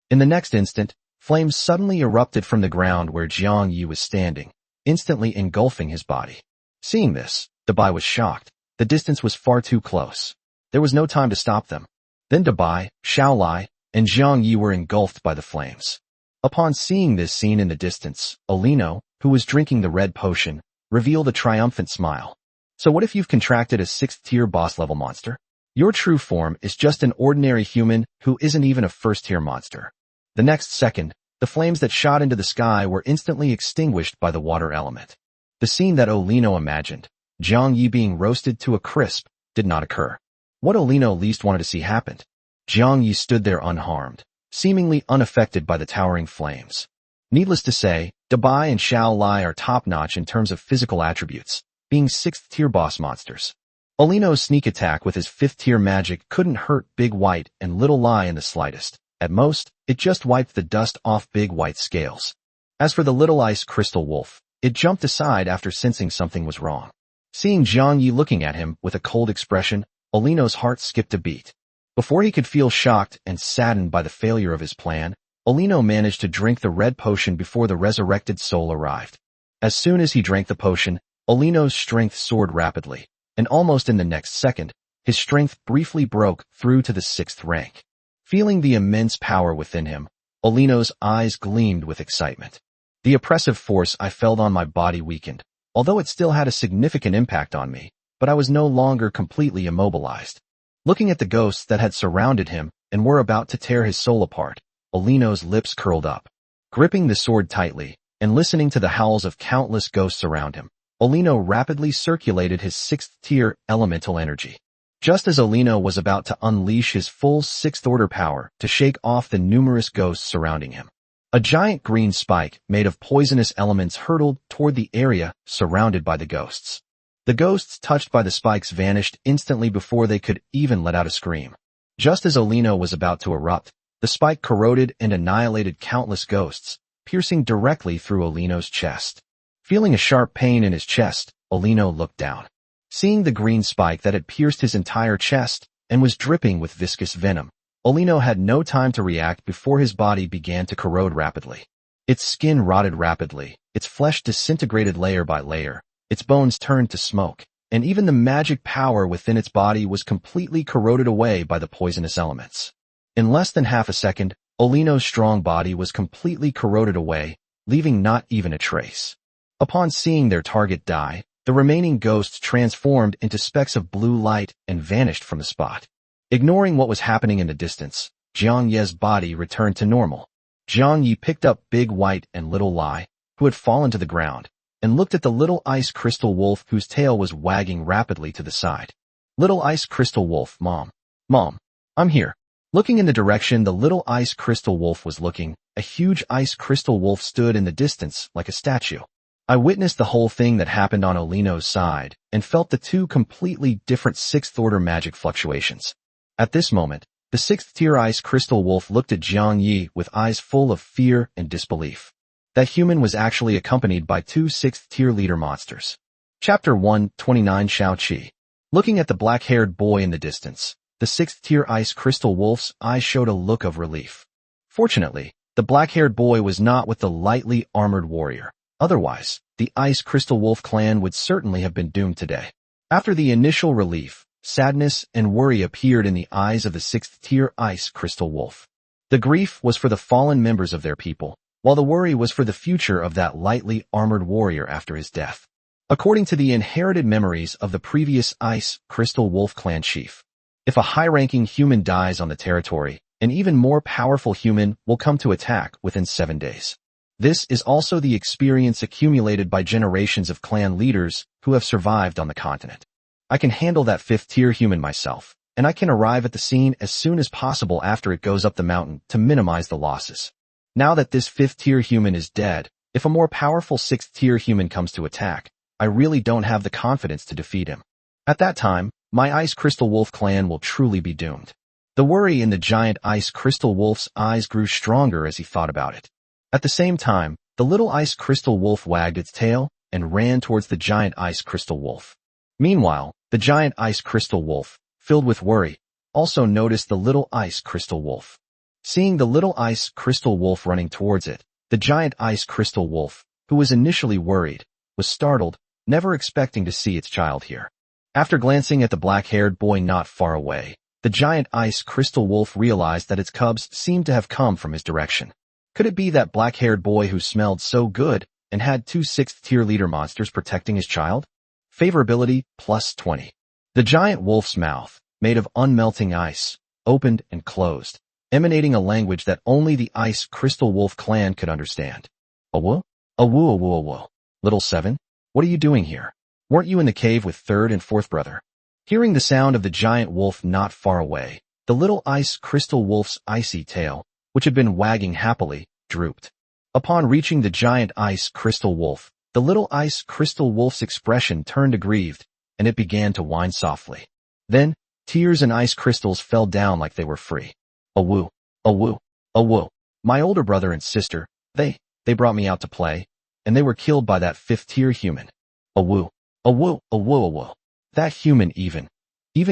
In the next instant, flames suddenly erupted from the ground where Jiang Yi was standing, instantly engulfing his body. Seeing this, Dabai was shocked. The distance was far too close. There was no time to stop them. Then Dabai, Xiaolai, and Jiang Yi were engulfed by the flames. Upon seeing this scene in the distance, Olino, who was drinking the red potion, revealed a triumphant smile. So what if you've contracted a 6th-tier boss-level monster? Your true form is just an ordinary human who isn't even a 1st-tier monster. The next second, the flames that shot into the sky were instantly extinguished by the water element. The scene that Olino imagined, Jiang Yi being roasted to a crisp, did not occur. What Olino least wanted to see happened. Jiang Yi stood there unharmed, seemingly unaffected by the towering flames. Needless to say, Dabai and Xiao Lai are top-notch in terms of physical attributes, being 6th-tier boss monsters. Olino's sneak attack with his 5th-tier magic couldn't hurt Big White and Little Lai in the slightest. At most, it just wiped the dust off Big White's scales. As for the Little Ice Crystal Wolf, it jumped aside after sensing something was wrong. Seeing Jiang Yi looking at him with a cold expression, Olino's heart skipped a beat. Before he could feel shocked and saddened by the failure of his plan, Olino managed to drink the red potion before the resurrected soul arrived. As soon as he drank the potion, Olino's strength soared rapidly, and almost in the next second, his strength briefly broke through to the 6th rank. Feeling the immense power within him, Olino's eyes gleamed with excitement. The oppressive force I felt on my body weakened, although it still had a significant impact on me, but I was no longer completely immobilized. Looking at the ghosts that had surrounded him and were about to tear his soul apart, Olino's lips curled up. Gripping the sword tightly and listening to the howls of countless ghosts around him, Olino rapidly circulated his 6th-tier elemental energy. Just as Olino was about to unleash his full 6th-order power to shake off the numerous ghosts surrounding him, a giant green spike made of poisonous elements hurtled toward the area surrounded by the ghosts. The ghosts touched by the spikes vanished instantly before they could even let out a scream. Just as Olino was about to erupt, the spike corroded and annihilated countless ghosts, piercing directly through Olino's chest. Feeling a sharp pain in his chest, Olino looked down. Seeing the green spike that had pierced his entire chest and was dripping with viscous venom, Olino had no time to react before his body began to corrode rapidly. Its skin rotted rapidly, its flesh disintegrated layer by layer, its bones turned to smoke, and even the magic power within its body was completely corroded away by the poisonous elements. In less than half a second, Olino's strong body was completely corroded away, leaving not even a trace. Upon seeing their target die, the remaining ghosts transformed into specks of blue light and vanished from the spot. Ignoring what was happening in the distance, Jiang Ye's body returned to normal. Jiang Yi picked up Big White and Little Lai, who had fallen to the ground, and looked at the Little Ice Crystal Wolf whose tail was wagging rapidly to the side. Little Ice Crystal Wolf, Mom, I'm here. Looking in the direction the Little Ice Crystal Wolf was looking, a huge ice crystal wolf stood in the distance like a statue. I witnessed the whole thing that happened on Olino's side and felt the two completely different 6th-order magic fluctuations. At this moment, the 6th-tier ice crystal wolf looked at Jiang Yi with eyes full of fear and disbelief. That human was actually accompanied by 2 6th-tier leader monsters. Chapter 129 Shao Qi. Looking at the black-haired boy in the distance, the 6th-tier ice crystal wolf's eyes showed a look of relief. Fortunately, the black-haired boy was not with the lightly armored warrior. Otherwise, the Ice Crystal Wolf clan would certainly have been doomed today. After the initial relief, sadness and worry appeared in the eyes of the 6th-tier Ice Crystal Wolf. The grief was for the fallen members of their people, while the worry was for the future of that lightly armored warrior after his death. According to the inherited memories of the previous Ice Crystal Wolf clan chief, if a high-ranking human dies on the territory, an even more powerful human will come to attack within 7 days. This is also the experience accumulated by generations of clan leaders who have survived on the continent. I can handle that fifth-tier human myself, and I can arrive at the scene as soon as possible after it goes up the mountain to minimize the losses. Now that this fifth-tier human is dead, if a more powerful sixth-tier human comes to attack, I really don't have the confidence to defeat him. At that time, my Ice Crystal Wolf clan will truly be doomed. The worry in the giant Ice Crystal Wolf's eyes grew stronger as he thought about it. At the same time, the little Ice Crystal Wolf wagged its tail and ran towards the giant Ice Crystal Wolf. Meanwhile, the giant Ice Crystal Wolf, filled with worry, also noticed the little Ice Crystal Wolf. Seeing the little Ice Crystal Wolf running towards it, the giant Ice Crystal Wolf, who was initially worried, was startled, never expecting to see its child here. After glancing at the black-haired boy not far away, the giant Ice Crystal Wolf realized that its cubs seemed to have come from his direction. Could it be that black-haired boy who smelled so good and had two sixth-tier leader monsters protecting his child? Favorability +20. The giant wolf's mouth, made of unmelting ice, opened and closed, emanating a language that only the Ice Crystal Wolf clan could understand. Awoo? Awoo awoo awoo. Little Seven? What are you doing here? Weren't you in the cave with third and fourth brother? Hearing the sound of the giant wolf not far away, the little Ice Crystal Wolf's icy tail, which had been wagging happily, drooped. Upon reaching the giant Ice Crystal Wolf, the little Ice Crystal Wolf's expression turned aggrieved, and it began to whine softly. Then, tears and ice crystals fell down like they were free. Awoo, awoo, awoo. My older brother and sister, they brought me out to play, and they were killed by that fifth-tier human. Awoo, awoo, awoo, awoo. That human even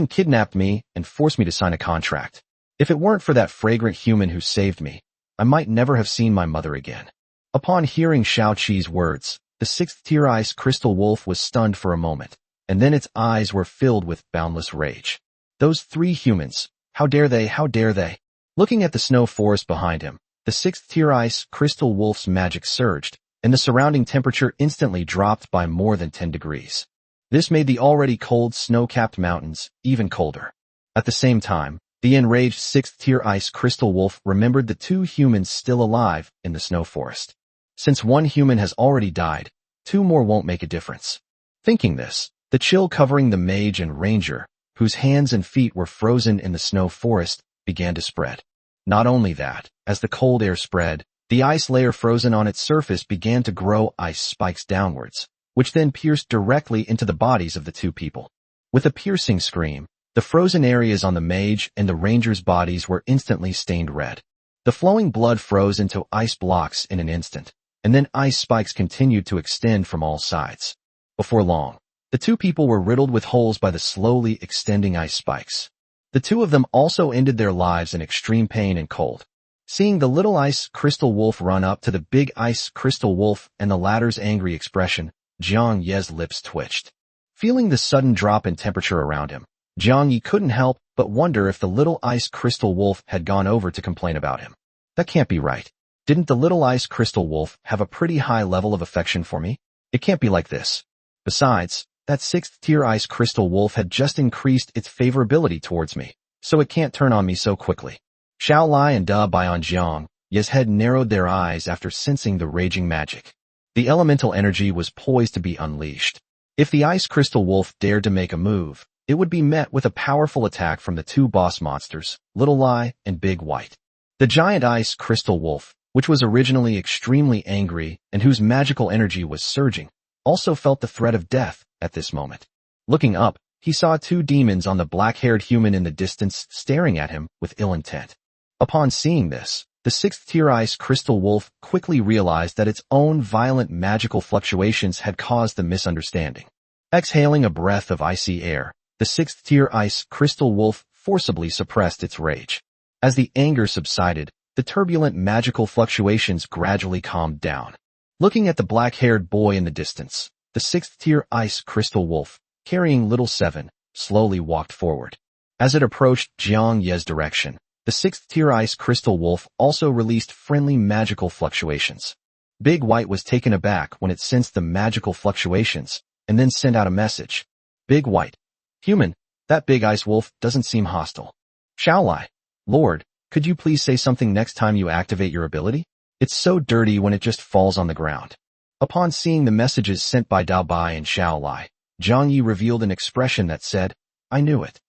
kidnapped me and forced me to sign a contract. If it weren't for that fragrant human who saved me, I might never have seen my mother again. Upon hearing Xiao Qi's words, the sixth-tier Ice Crystal Wolf was stunned for a moment, and then its eyes were filled with boundless rage. Those three humans, how dare they, how dare they? Looking at the snow forest behind him, the sixth-tier Ice Crystal Wolf's magic surged, and the surrounding temperature instantly dropped by more than 10 degrees. This made the already cold snow-capped mountains even colder. At the same time, the enraged sixth-tier Ice Crystal Wolf remembered the two humans still alive in the snow forest. Since one human has already died, two more won't make a difference. Thinking this, the chill covering the mage and ranger, whose hands and feet were frozen in the snow forest, began to spread. Not only that, as the cold air spread, the ice layer frozen on its surface began to grow ice spikes downwards, which then pierced directly into the bodies of the two people. With a piercing scream, the frozen areas on the mage and the ranger's bodies were instantly stained red. The flowing blood froze into ice blocks in an instant, and then ice spikes continued to extend from all sides. Before long, the two people were riddled with holes by the slowly extending ice spikes. The two of them also ended their lives in extreme pain and cold. Seeing the little Ice Crystal Wolf run up to the big Ice Crystal Wolf and the latter's angry expression, Jiang Ye's lips twitched. Feeling the sudden drop in temperature around him, Jiang Yi couldn't help but wonder if the little Ice Crystal Wolf had gone over to complain about him. That can't be right. Didn't the little Ice Crystal Wolf have a pretty high level of affection for me? It can't be like this. Besides, that sixth-tier Ice Crystal Wolf had just increased its favorability towards me, so it can't turn on me so quickly. Xiao Lai and Da Baian Jiang Ye's head narrowed their eyes after sensing the raging magic. The elemental energy was poised to be unleashed. If the Ice Crystal Wolf dared to make a move, it would be met with a powerful attack from the two boss monsters, Little Lai and Big White. The giant Ice Crystal Wolf, which was originally extremely angry and whose magical energy was surging, also felt the threat of death at this moment. Looking up, he saw two demons on the black-haired human in the distance staring at him with ill intent. Upon seeing this, the sixth-tier Ice Crystal Wolf quickly realized that its own violent magical fluctuations had caused the misunderstanding. Exhaling a breath of icy air, the sixth-tier Ice Crystal Wolf forcibly suppressed its rage. As the anger subsided, the turbulent magical fluctuations gradually calmed down. Looking at the black-haired boy in the distance, the sixth-tier Ice Crystal Wolf, carrying Little Seven, slowly walked forward. As it approached Jiang Ye's direction, the sixth-tier Ice Crystal Wolf also released friendly magical fluctuations. Big White was taken aback when it sensed the magical fluctuations, and then sent out a message. Big White. Human, that big ice wolf doesn't seem hostile. Xiao Lai. Lord, could you please say something next time you activate your ability? It's so dirty when it just falls on the ground. Upon seeing the messages sent by Dao Bai and Xiao Lai, Zhang Yi revealed an expression that said, "I knew it."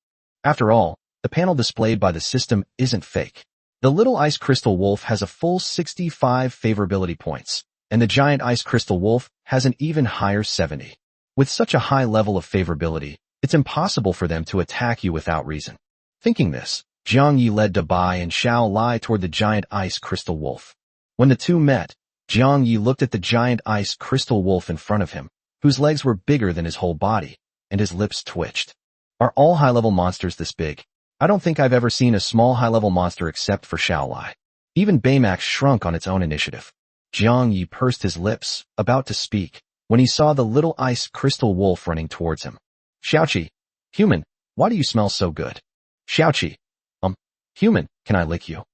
After all, the panel displayed by the system isn't fake. The little ice crystal wolf has a full 65 favorability points, and the giant ice crystal wolf has an even higher 70. With such a high level of favorability, it's impossible for them to attack you without reason. Thinking this, Zhang Yi led Dao Bai and Xiao Lai toward the giant ice crystal wolf. When the two met, Zhang Yi looked at the giant ice crystal wolf in front of him, whose legs were bigger than his whole body, and his lips twitched. Are all high-level monsters this big? I don't think I've ever seen a small high-level monster except for Xiao Lai. Even Baymax shrunk on its own initiative. Zhang Yi pursed his lips, about to speak, when he saw the little ice crystal wolf running towards him. Xiaoqi, human, why do you smell so good? Xiaoqi, human, can I lick you?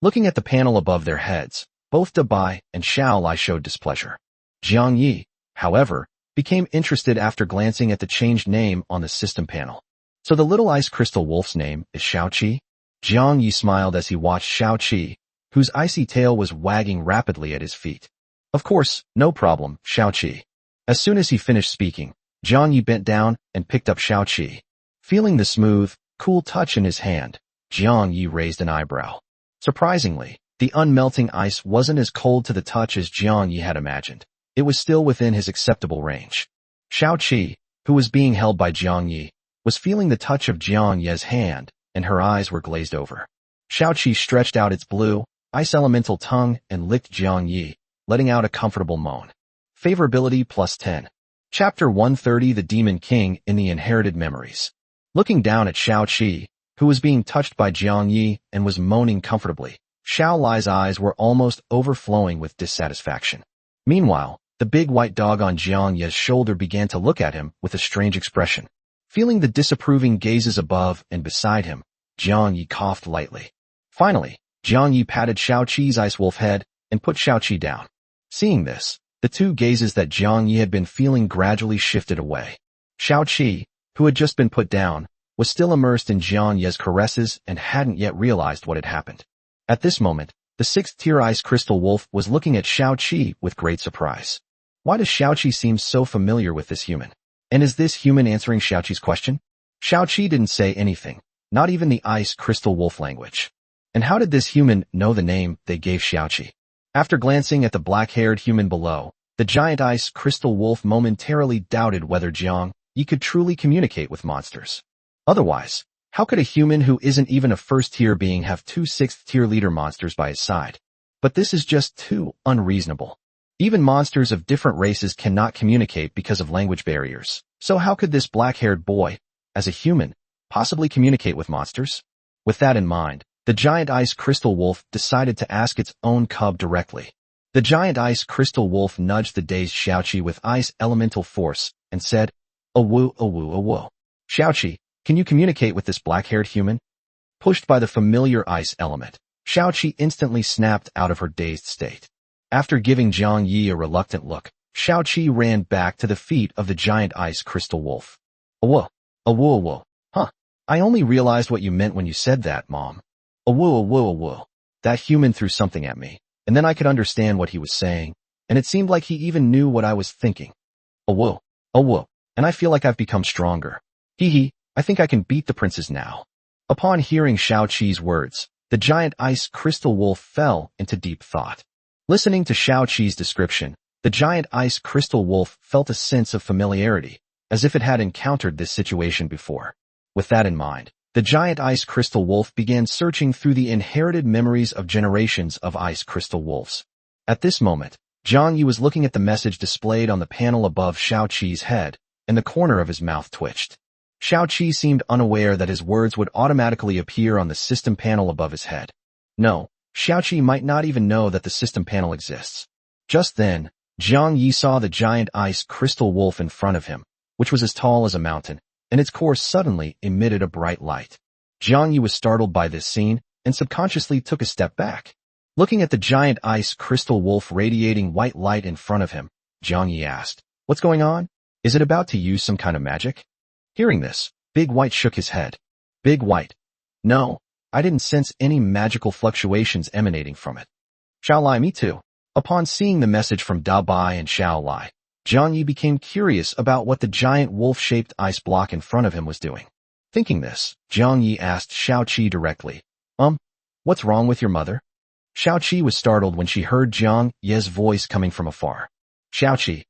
Looking at the panel above their heads, both Dao Bai and Xiao Lai showed displeasure. Zhang Yi, however, became interested after glancing at the changed name on the system panel. So the little ice crystal wolf's name is Xiaoqi? Zhang Yi smiled as he watched Xiaoqi, whose icy tail was wagging rapidly at his feet. Of course, no problem, Xiaoqi. As soon as he finished speaking, Zhang Yi bent down and picked up Xiaoqi. Feeling the smooth, cool touch in his hand, Zhang Yi raised an eyebrow. Surprisingly, the unmelting ice wasn't as cold to the touch as Zhang Yi had imagined. It was still within his acceptable range. Xiaoqi, who was being held by Zhang Yi, was feeling the touch of Zhang Yi's hand, and her eyes were glazed over. Xiaoqi stretched out its blue, ice-elemental tongue and licked Zhang Yi, letting out a comfortable moan. Favorability plus 10. Chapter 130 The Demon King in the Inherited Memories. Looking down at Xiaoqi, who was being touched by Zhang Yi and was moaning comfortably, Xiao Lai's eyes were almost overflowing with dissatisfaction. Meanwhile, the big white dog on Zhang Yi's shoulder began to look at him with a strange expression. Feeling the disapproving gazes above and beside him, Zhang Yi coughed lightly. Finally, Zhang Yi patted Xiaoqi's ice wolf head and put Xiaoqi down. Seeing this, the two gazes that Zhang Yi had been feeling gradually shifted away. Xiaoqi, who had just been put down, was still immersed in Zhang Yi's caresses and hadn't yet realized what had happened. At this moment, the sixth-tier ice crystal wolf was looking at Xiaoqi with great surprise. Why does Xiaoqi seem so familiar with this human? And is this human answering Xiaoqi's question? Xiaoqi didn't say anything, not even the ice crystal wolf language. And how did this human know the name they gave Xiaoqi? After glancing at the black-haired human below, the giant ice crystal wolf momentarily doubted whether Zhang Yi could truly communicate with monsters. Otherwise, how could a human who isn't even a first-tier being have two sixth-tier leader monsters by his side? But this is just too unreasonable. Even monsters of different races cannot communicate because of language barriers. So how could this black-haired boy, as a human, possibly communicate with monsters? With that in mind, the giant ice crystal wolf decided to ask its own cub directly. The giant ice crystal wolf nudged the dazed Xiaoqi with ice elemental force and said, "Awoo, awoo, awoo. Xiaoqi, can you communicate with this black-haired human?" Pushed by the familiar ice element, Xiaoqi instantly snapped out of her dazed state. After giving Zhang Yi a reluctant look, Xiaoqi ran back to the feet of the giant ice crystal wolf. "Awoo, awoo, awoo. Huh. I only realized what you meant when you said that, Mom. Awoo, awoo, awoo. That human threw something at me, and then I could understand what he was saying, and it seemed like he even knew what I was thinking. Awoo, awoo. And I feel like I've become stronger. Hee hee, I think I can beat the princes now." Upon hearing Xiaoqi's words, the giant ice crystal wolf fell into deep thought. Listening to Xiaoqi's description, the giant ice crystal wolf felt a sense of familiarity, as if it had encountered this situation before. With that in mind, the giant ice crystal wolf began searching through the inherited memories of generations of ice crystal wolves. At this moment, Zhang Yi was looking at the message displayed on the panel above Xiaoqi's head, and the corner of his mouth twitched. Xiaoqi seemed unaware that his words would automatically appear on the system panel above his head. No, Xiaoqi might not even know that the system panel exists. Just then, Zhang Yi saw the giant ice crystal wolf in front of him, which was as tall as a mountain, and its core suddenly emitted a bright light. Zhang Yi was startled by this scene and subconsciously took a step back. Looking at the giant ice crystal wolf radiating white light in front of him, Zhang Yi asked, "What's going on? Is it about to use some kind of magic?" Hearing this, Big White shook his head. Big White. No, I didn't sense any magical fluctuations emanating from it. Xiao Lai, me too. Upon seeing the message from Da Bai and Xiao Lai, Jiang Yi became curious about what the giant wolf-shaped ice block in front of him was doing. Thinking this, Jiang Yi asked Xiao Qi directly, what's wrong with your mother? Xiao Qi was startled when she heard Jiang Ye's voice coming from afar. Xiao Qi.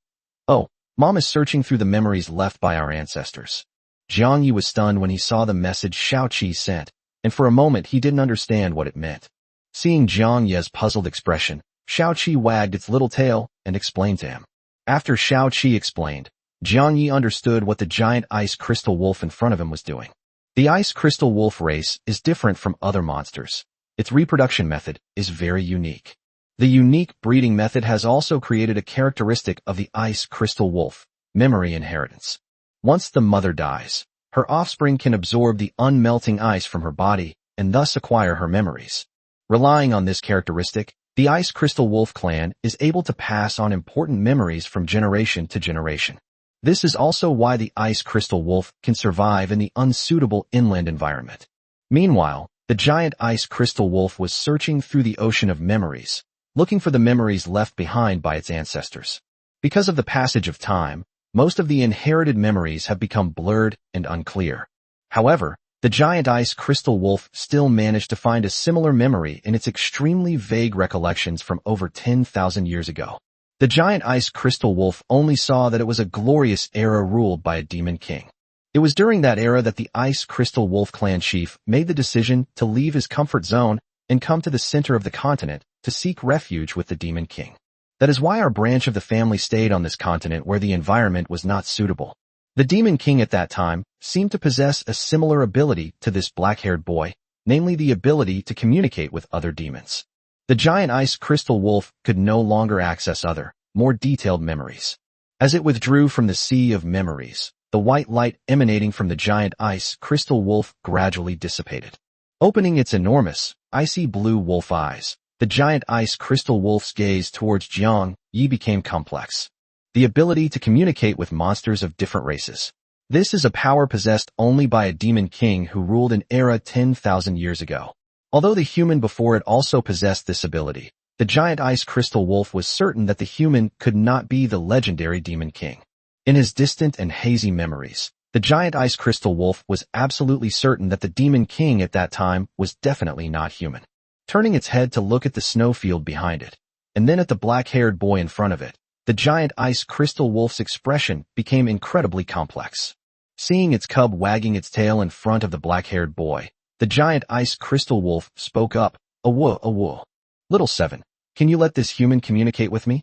Oh, Mom is searching through the memories left by our ancestors. Jiang Yi was stunned when he saw the message Xiao Qi sent, and for a moment he didn't understand what it meant. Seeing Jiang Ye's puzzled expression, Xiao Qi wagged its little tail and explained to him. After Xiao Qi explained, Jiang Yi understood what the giant ice crystal wolf in front of him was doing. The ice crystal wolf race is different from other monsters. Its reproduction method is very unique. The unique breeding method has also created a characteristic of the ice crystal wolf, memory inheritance. Once the mother dies, her offspring can absorb the unmelting ice from her body and thus acquire her memories. Relying on this characteristic, the ice crystal wolf clan is able to pass on important memories from generation to generation. This is also why the ice crystal wolf can survive in the unsuitable inland environment. Meanwhile, the giant ice crystal wolf was searching through the ocean of memories, looking for the memories left behind by its ancestors. Because of the passage of time, most of the inherited memories have become blurred and unclear. However, the giant ice crystal wolf still managed to find a similar memory in its extremely vague recollections from over 10,000 years ago. The giant ice crystal wolf only saw that it was a glorious era ruled by a demon king. It was during that era that the ice crystal wolf clan chief made the decision to leave his comfort zone and come to the center of the continent to seek refuge with the demon king. That is why our branch of the family stayed on this continent where the environment was not suitable. The demon king at that time seemed to possess a similar ability to this black-haired boy, namely the ability to communicate with other demons. The giant ice crystal wolf could no longer access other, more detailed memories. As it withdrew from the sea of memories, the white light emanating from the giant ice crystal wolf gradually dissipated. Opening its enormous, icy blue wolf eyes, the giant ice crystal wolf's gaze towards Jiang Yi became complex. The ability to communicate with monsters of different races. This is a power possessed only by a demon king who ruled an era 10,000 years ago. Although the human before it also possessed this ability, the giant ice crystal wolf was certain that the human could not be the legendary demon king. In his distant and hazy memories, the giant ice crystal wolf was absolutely certain that the demon king at that time was definitely not human. Turning its head to look at the snowfield behind it, and then at the black-haired boy in front of it, the giant ice crystal wolf's expression became incredibly complex. Seeing its cub wagging its tail in front of the black-haired boy, the giant ice crystal wolf spoke up, "Awoo. Little Seven, can you let this human communicate with me?"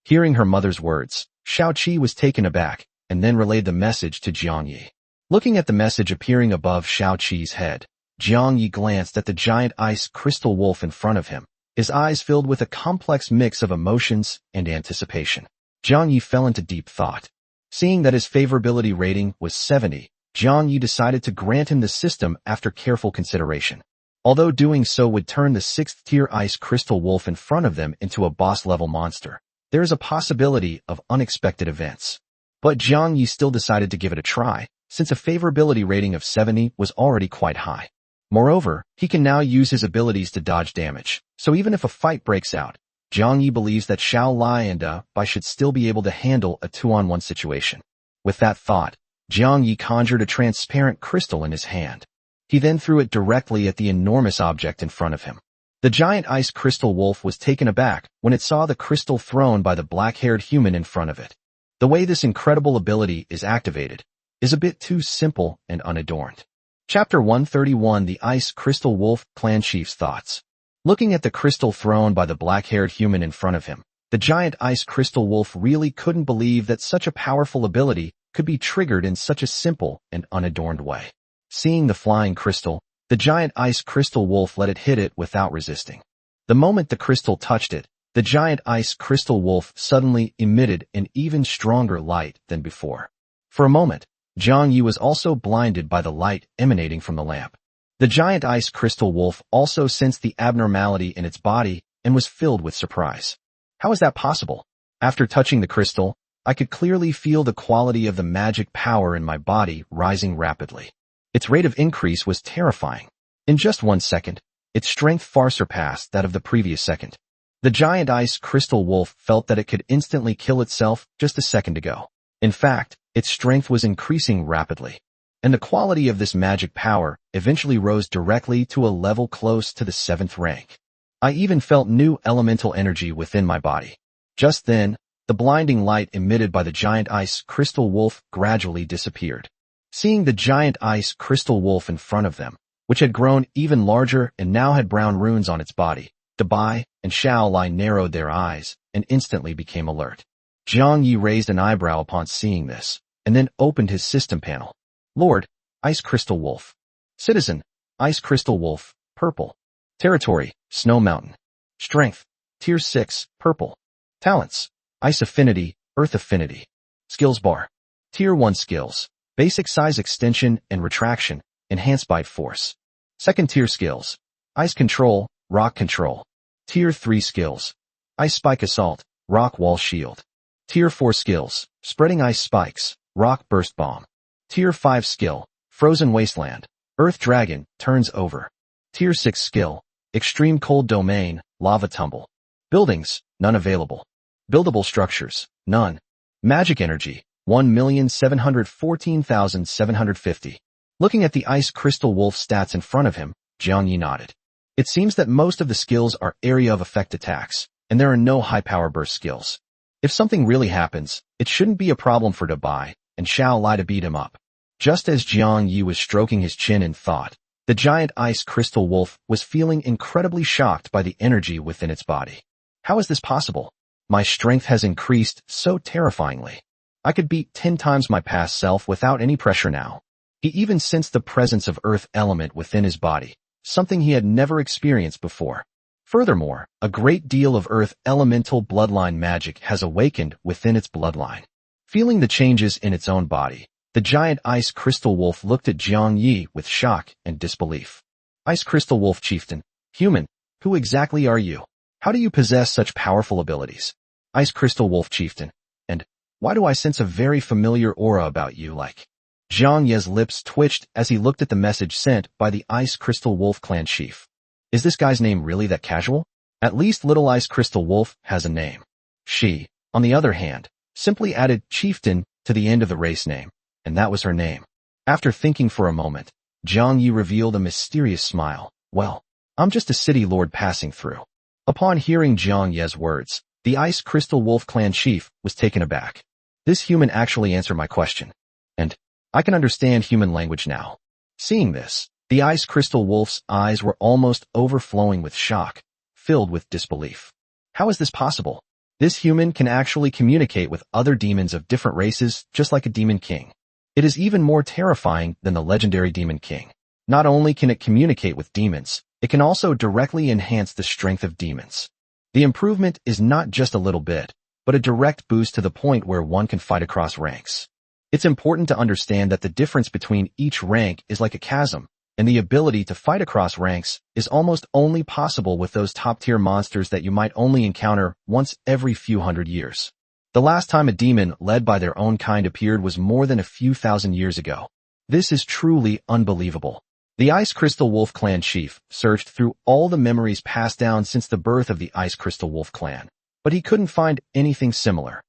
Hearing her mother's words, Xiao Qi was taken aback, and then relayed the message to Jiang Yi. Looking at the message appearing above Xiao Qi's head, Jiang Yi glanced at the giant ice crystal wolf in front of him, his eyes filled with a complex mix of emotions and anticipation. Jiang Yi fell into deep thought. Seeing that his favorability rating was 70, Jiang Yi decided to grant him the system after careful consideration. Although doing so would turn the 6th-tier ice crystal wolf in front of them into a boss-level monster, there is a possibility of unexpected events. But Jiang Yi still decided to give it a try, since a favorability rating of 70 was already quite high. Moreover, he can now use his abilities to dodge damage, so even if a fight breaks out, Jiang Yi believes that Xiao Lai and Bai should still be able to handle a 2-on-1 situation. With that thought, Jiang Yi conjured a transparent crystal in his hand. He then threw it directly at the enormous object in front of him. The giant ice crystal wolf was taken aback when it saw the crystal thrown by the black-haired human in front of it. The way this incredible ability is activated is a bit too simple and unadorned. Chapter 131: The Ice Crystal Wolf Clan Chief's Thoughts. Looking at the crystal thrown by the black-haired human in front of him, the giant ice crystal wolf really couldn't believe that such a powerful ability could be triggered in such a simple and unadorned way. Seeing the flying crystal, the giant ice crystal wolf let it hit it without resisting. The moment the crystal touched it, the giant ice crystal wolf suddenly emitted an even stronger light than before. For a moment, Jiang Yi was also blinded by the light emanating from the lamp. The giant ice crystal wolf also sensed the abnormality in its body and was filled with surprise. How is that possible? After touching the crystal, I could clearly feel the quality of the magic power in my body rising rapidly. Its rate of increase was terrifying. In just 1 second, its strength far surpassed that of the previous second. The giant ice crystal wolf felt that it could instantly kill itself just a second ago. In fact, its strength was increasing rapidly, and the quality of this magic power eventually rose directly to a level close to the 7th rank. I even felt new elemental energy within my body. Just then, the blinding light emitted by the giant ice crystal wolf gradually disappeared. Seeing the giant ice crystal wolf in front of them, which had grown even larger and now had brown runes on its body, Dabai and Xiaolai narrowed their eyes and instantly became alert. Jiang Yi raised an eyebrow upon seeing this, and then opened his system panel. Lord, Ice Crystal Wolf. Citizen, Ice Crystal Wolf, purple. Territory, Snow Mountain. Strength, Tier 6, purple. Talents, Ice Affinity, Earth Affinity. Skills bar. Tier 1 skills, basic size extension and retraction, enhanced bite force. Second tier skills, Ice Control, Rock Control. Tier 3 skills, Ice Spike Assault, Rock Wall Shield. Tier 4 skills, Spreading Ice Spikes, Rock Burst Bomb. Tier 5 skill, Frozen Wasteland, Earth Dragon, Turns Over. Tier 6 skill, Extreme Cold Domain, Lava Tumble. Buildings, none available. Buildable structures, none. Magic energy, 1,714,750. Looking at the Ice Crystal Wolf stats in front of him, Jiang Yi nodded. It seems that most of the skills are area of effect attacks, and there are no high power burst skills. If something really happens, it shouldn't be a problem for Dabai and Xiaolai to beat him up. Just as Jiang Yi was stroking his chin in thought, the giant ice crystal wolf was feeling incredibly shocked by the energy within its body. How is this possible? My strength has increased so terrifyingly. I could beat 10 times my past self without any pressure now. He even sensed the presence of earth element within his body, something he had never experienced before. Furthermore, a great deal of earth elemental bloodline magic has awakened within its bloodline. Feeling the changes in its own body, the giant ice crystal wolf looked at Jiang Yi with shock and disbelief. Ice Crystal Wolf Chieftain, human, who exactly are you? How do you possess such powerful abilities? Ice Crystal Wolf Chieftain, and why do I sense a very familiar aura about you like? Jiang Yi's lips twitched as he looked at the message sent by the Ice Crystal Wolf clan chief. Is this guy's name really that casual? At least Little Ice Crystal Wolf has a name. She, on the other hand, simply added chieftain to the end of the race name, and that was her name. After thinking for a moment, Jiang Yi revealed a mysterious smile. Well, I'm just a city lord passing through. Upon hearing Jiang Yi's words, the Ice Crystal Wolf clan chief was taken aback. This human actually answered my question. And I can understand human language now. Seeing this, the Ice Crystal Wolf's eyes were almost overflowing with shock, filled with disbelief. How is this possible? This human can actually communicate with other demons of different races just like a demon king. It is even more terrifying than the legendary demon king. Not only can it communicate with demons, it can also directly enhance the strength of demons. The improvement is not just a little bit, but a direct boost to the point where one can fight across ranks. It's important to understand that the difference between each rank is like a chasm, and the ability to fight across ranks is almost only possible with those top-tier monsters that you might only encounter once every few hundred years. The last time a demon led by their own kind appeared was more than a few thousand years ago. This is truly unbelievable. The Ice Crystal Wolf clan chief searched through all the memories passed down since the birth of the Ice Crystal Wolf clan, but he couldn't find anything similar.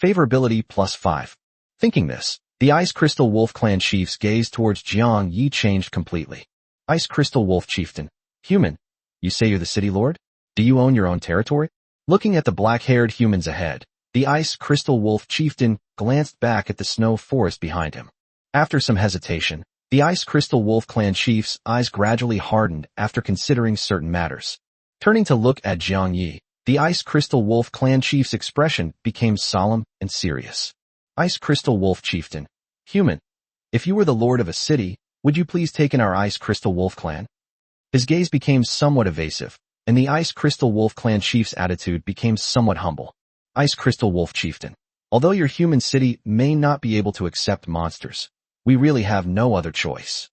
Favorability +5. Thinking this, the Ice Crystal Wolf clan chief's gaze towards Jiang Yi changed completely. Ice Crystal Wolf Chieftain, human, you say you're the city lord? Do you own your own territory? Looking at the black-haired humans ahead, the Ice Crystal Wolf Chieftain glanced back at the snow forest behind him. After some hesitation, the Ice Crystal Wolf clan chief's eyes gradually hardened after considering certain matters. Turning to look at Jiang Yi, the Ice Crystal Wolf clan chief's expression became solemn and serious. Ice Crystal Wolf Chieftain, human, if you were the lord of a city, would you please take in our Ice Crystal Wolf clan? His gaze became somewhat evasive, and the Ice Crystal Wolf clan chief's attitude became somewhat humble. Ice Crystal Wolf Chieftain, although your human city may not be able to accept monsters, we really have no other choice.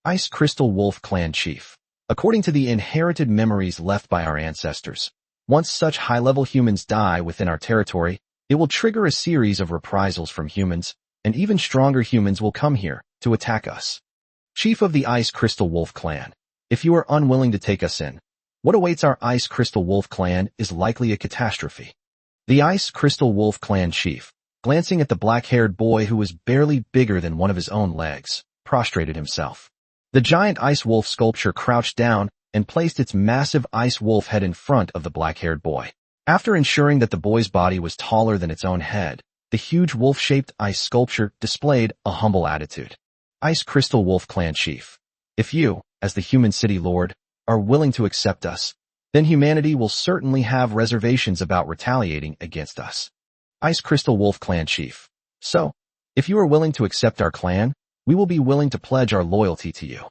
Ice Crystal Wolf clan chief, according to the inherited memories left by our ancestors, once such high-level humans die within our territory, it will trigger a series of reprisals from humans, and even stronger humans will come here to attack us. Chief of the Ice Crystal Wolf clan, if you are unwilling to take us in, What awaits our Ice Crystal Wolf clan is likely a catastrophe. The Ice Crystal Wolf clan chief, glancing at the black-haired boy who was barely bigger than one of his own legs, prostrated himself. The giant ice wolf sculpture crouched down and placed its massive ice wolf head in front of the black-haired boy. After ensuring that the boy's body was taller than its own head, the huge wolf-shaped ice sculpture displayed a humble attitude. Ice Crystal Wolf clan chief, if you, as the human city lord, are willing to accept us, then humanity will certainly have reservations about retaliating against us. Ice Crystal Wolf clan chief, so, if you are willing to accept our clan, we will be willing to pledge our loyalty to you.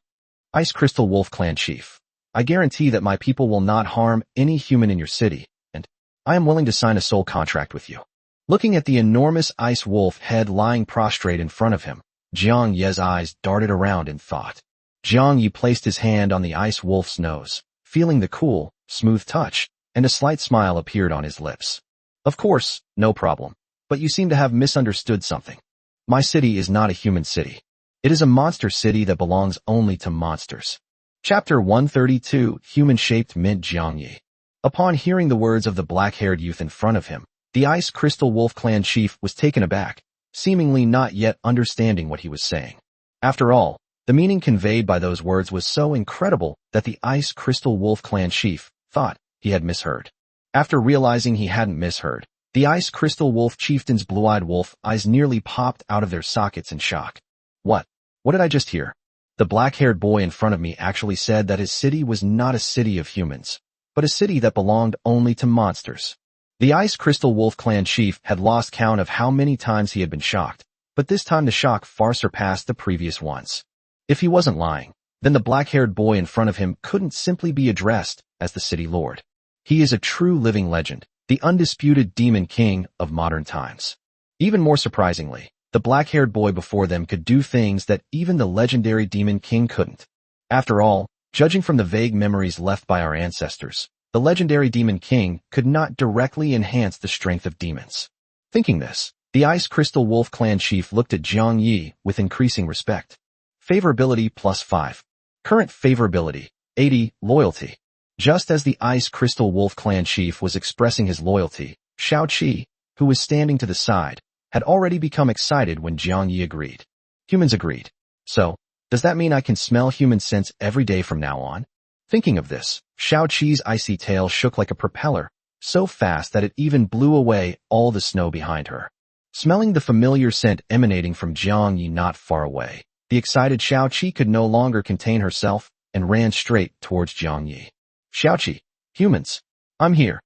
Ice Crystal Wolf clan chief, I guarantee that my people will not harm any human in your city, and I am willing to sign a soul contract with you. Looking at the enormous ice wolf head lying prostrate in front of him, Jiang Ye's eyes darted around in thought. Jiang Ye placed his hand on the ice wolf's nose, feeling the cool, smooth touch, and a slight smile appeared on his lips. Of course, no problem, but you seem to have misunderstood something. My city is not a human city. It is a monster city that belongs only to monsters. Chapter 132, Human-Shaped Mint Jiang Ye. Upon hearing the words of the black-haired youth in front of him, the Ice Crystal Wolf clan chief was taken aback, seemingly not yet understanding what he was saying. After all, the meaning conveyed by those words was so incredible that the Ice Crystal Wolf clan chief thought he had misheard. After realizing he hadn't misheard, the Ice Crystal Wolf chieftain's blue-eyed wolf eyes nearly popped out of their sockets in shock. What? What did I just hear? The black-haired boy in front of me actually said that his city was not a city of humans, but a city that belonged only to monsters. The Ice Crystal Wolf clan chief had lost count of how many times he had been shocked, but this time the shock far surpassed the previous ones. If he wasn't lying, then the black-haired boy in front of him couldn't simply be addressed as the city lord. He is a true living legend, the undisputed demon king of modern times. Even more surprisingly, the black-haired boy before them could do things that even the legendary demon king couldn't. After all, judging from the vague memories left by our ancestors, the legendary demon king could not directly enhance the strength of demons. Thinking this, the Ice Crystal Wolf clan chief looked at Jiang Ye with increasing respect. Favorability +5. Current favorability, 80, loyalty. Just as the Ice Crystal Wolf clan chief was expressing his loyalty, Xiao Qi, who was standing to the side, had already become excited when Jiang Ye agreed. Humans agreed. So, does that mean I can smell human scents every day from now on? Thinking of this, Xiao Qi's icy tail shook like a propeller, so fast that it even blew away all the snow behind her. Smelling the familiar scent emanating from Jiang Ye not far away, the excited Xiao Qi could no longer contain herself and ran straight towards Jiang Ye. Xiao Qi, humans, I'm here.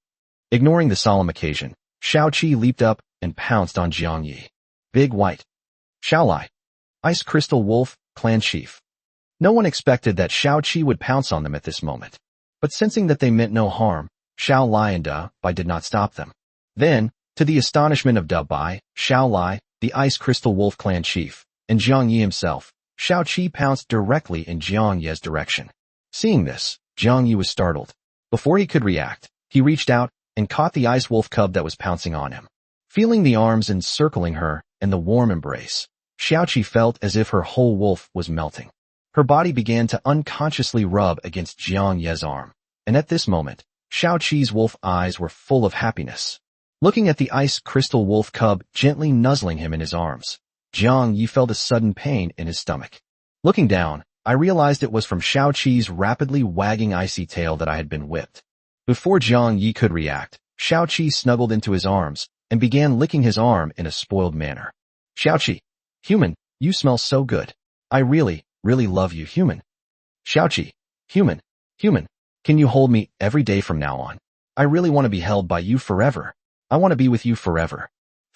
Ignoring the solemn occasion, Xiao Qi leaped up and pounced on Jiang Ye. Big White. Xiao Lai. Ice Crystal Wolf, clan chief. No one expected that Xiao Qi would pounce on them at this moment. But sensing that they meant no harm, Xiao Lai and Da Bai did not stop them. Then, to the astonishment of Da Bai, Xiao Lai, the Ice Crystal Wolf clan chief, and Jiang Ye himself, Xiao Qi pounced directly in Jiang Ye's direction. Seeing this, Jiang Ye was startled. Before he could react, he reached out and caught the ice wolf cub that was pouncing on him. Feeling the arms encircling her and the warm embrace, Xiao Qi felt as if her whole wolf was melting. Her body began to unconsciously rub against Jiang Ye's arm, and at this moment, Xiao Qi's wolf eyes were full of happiness. Looking at the Ice Crystal Wolf cub gently nuzzling him in his arms, Jiang Ye felt a sudden pain in his stomach. Looking down, I realized it was from Xiao Qi's rapidly wagging icy tail that I had been whipped. Before Jiang Ye could react, Xiao Qi snuggled into his arms and began licking his arm in a spoiled manner. Xiao Qi, human, you smell so good. I really love you, human. Xiao Qi, human, can you hold me every day from now on? I really want to be held by you forever. I want to be with you forever.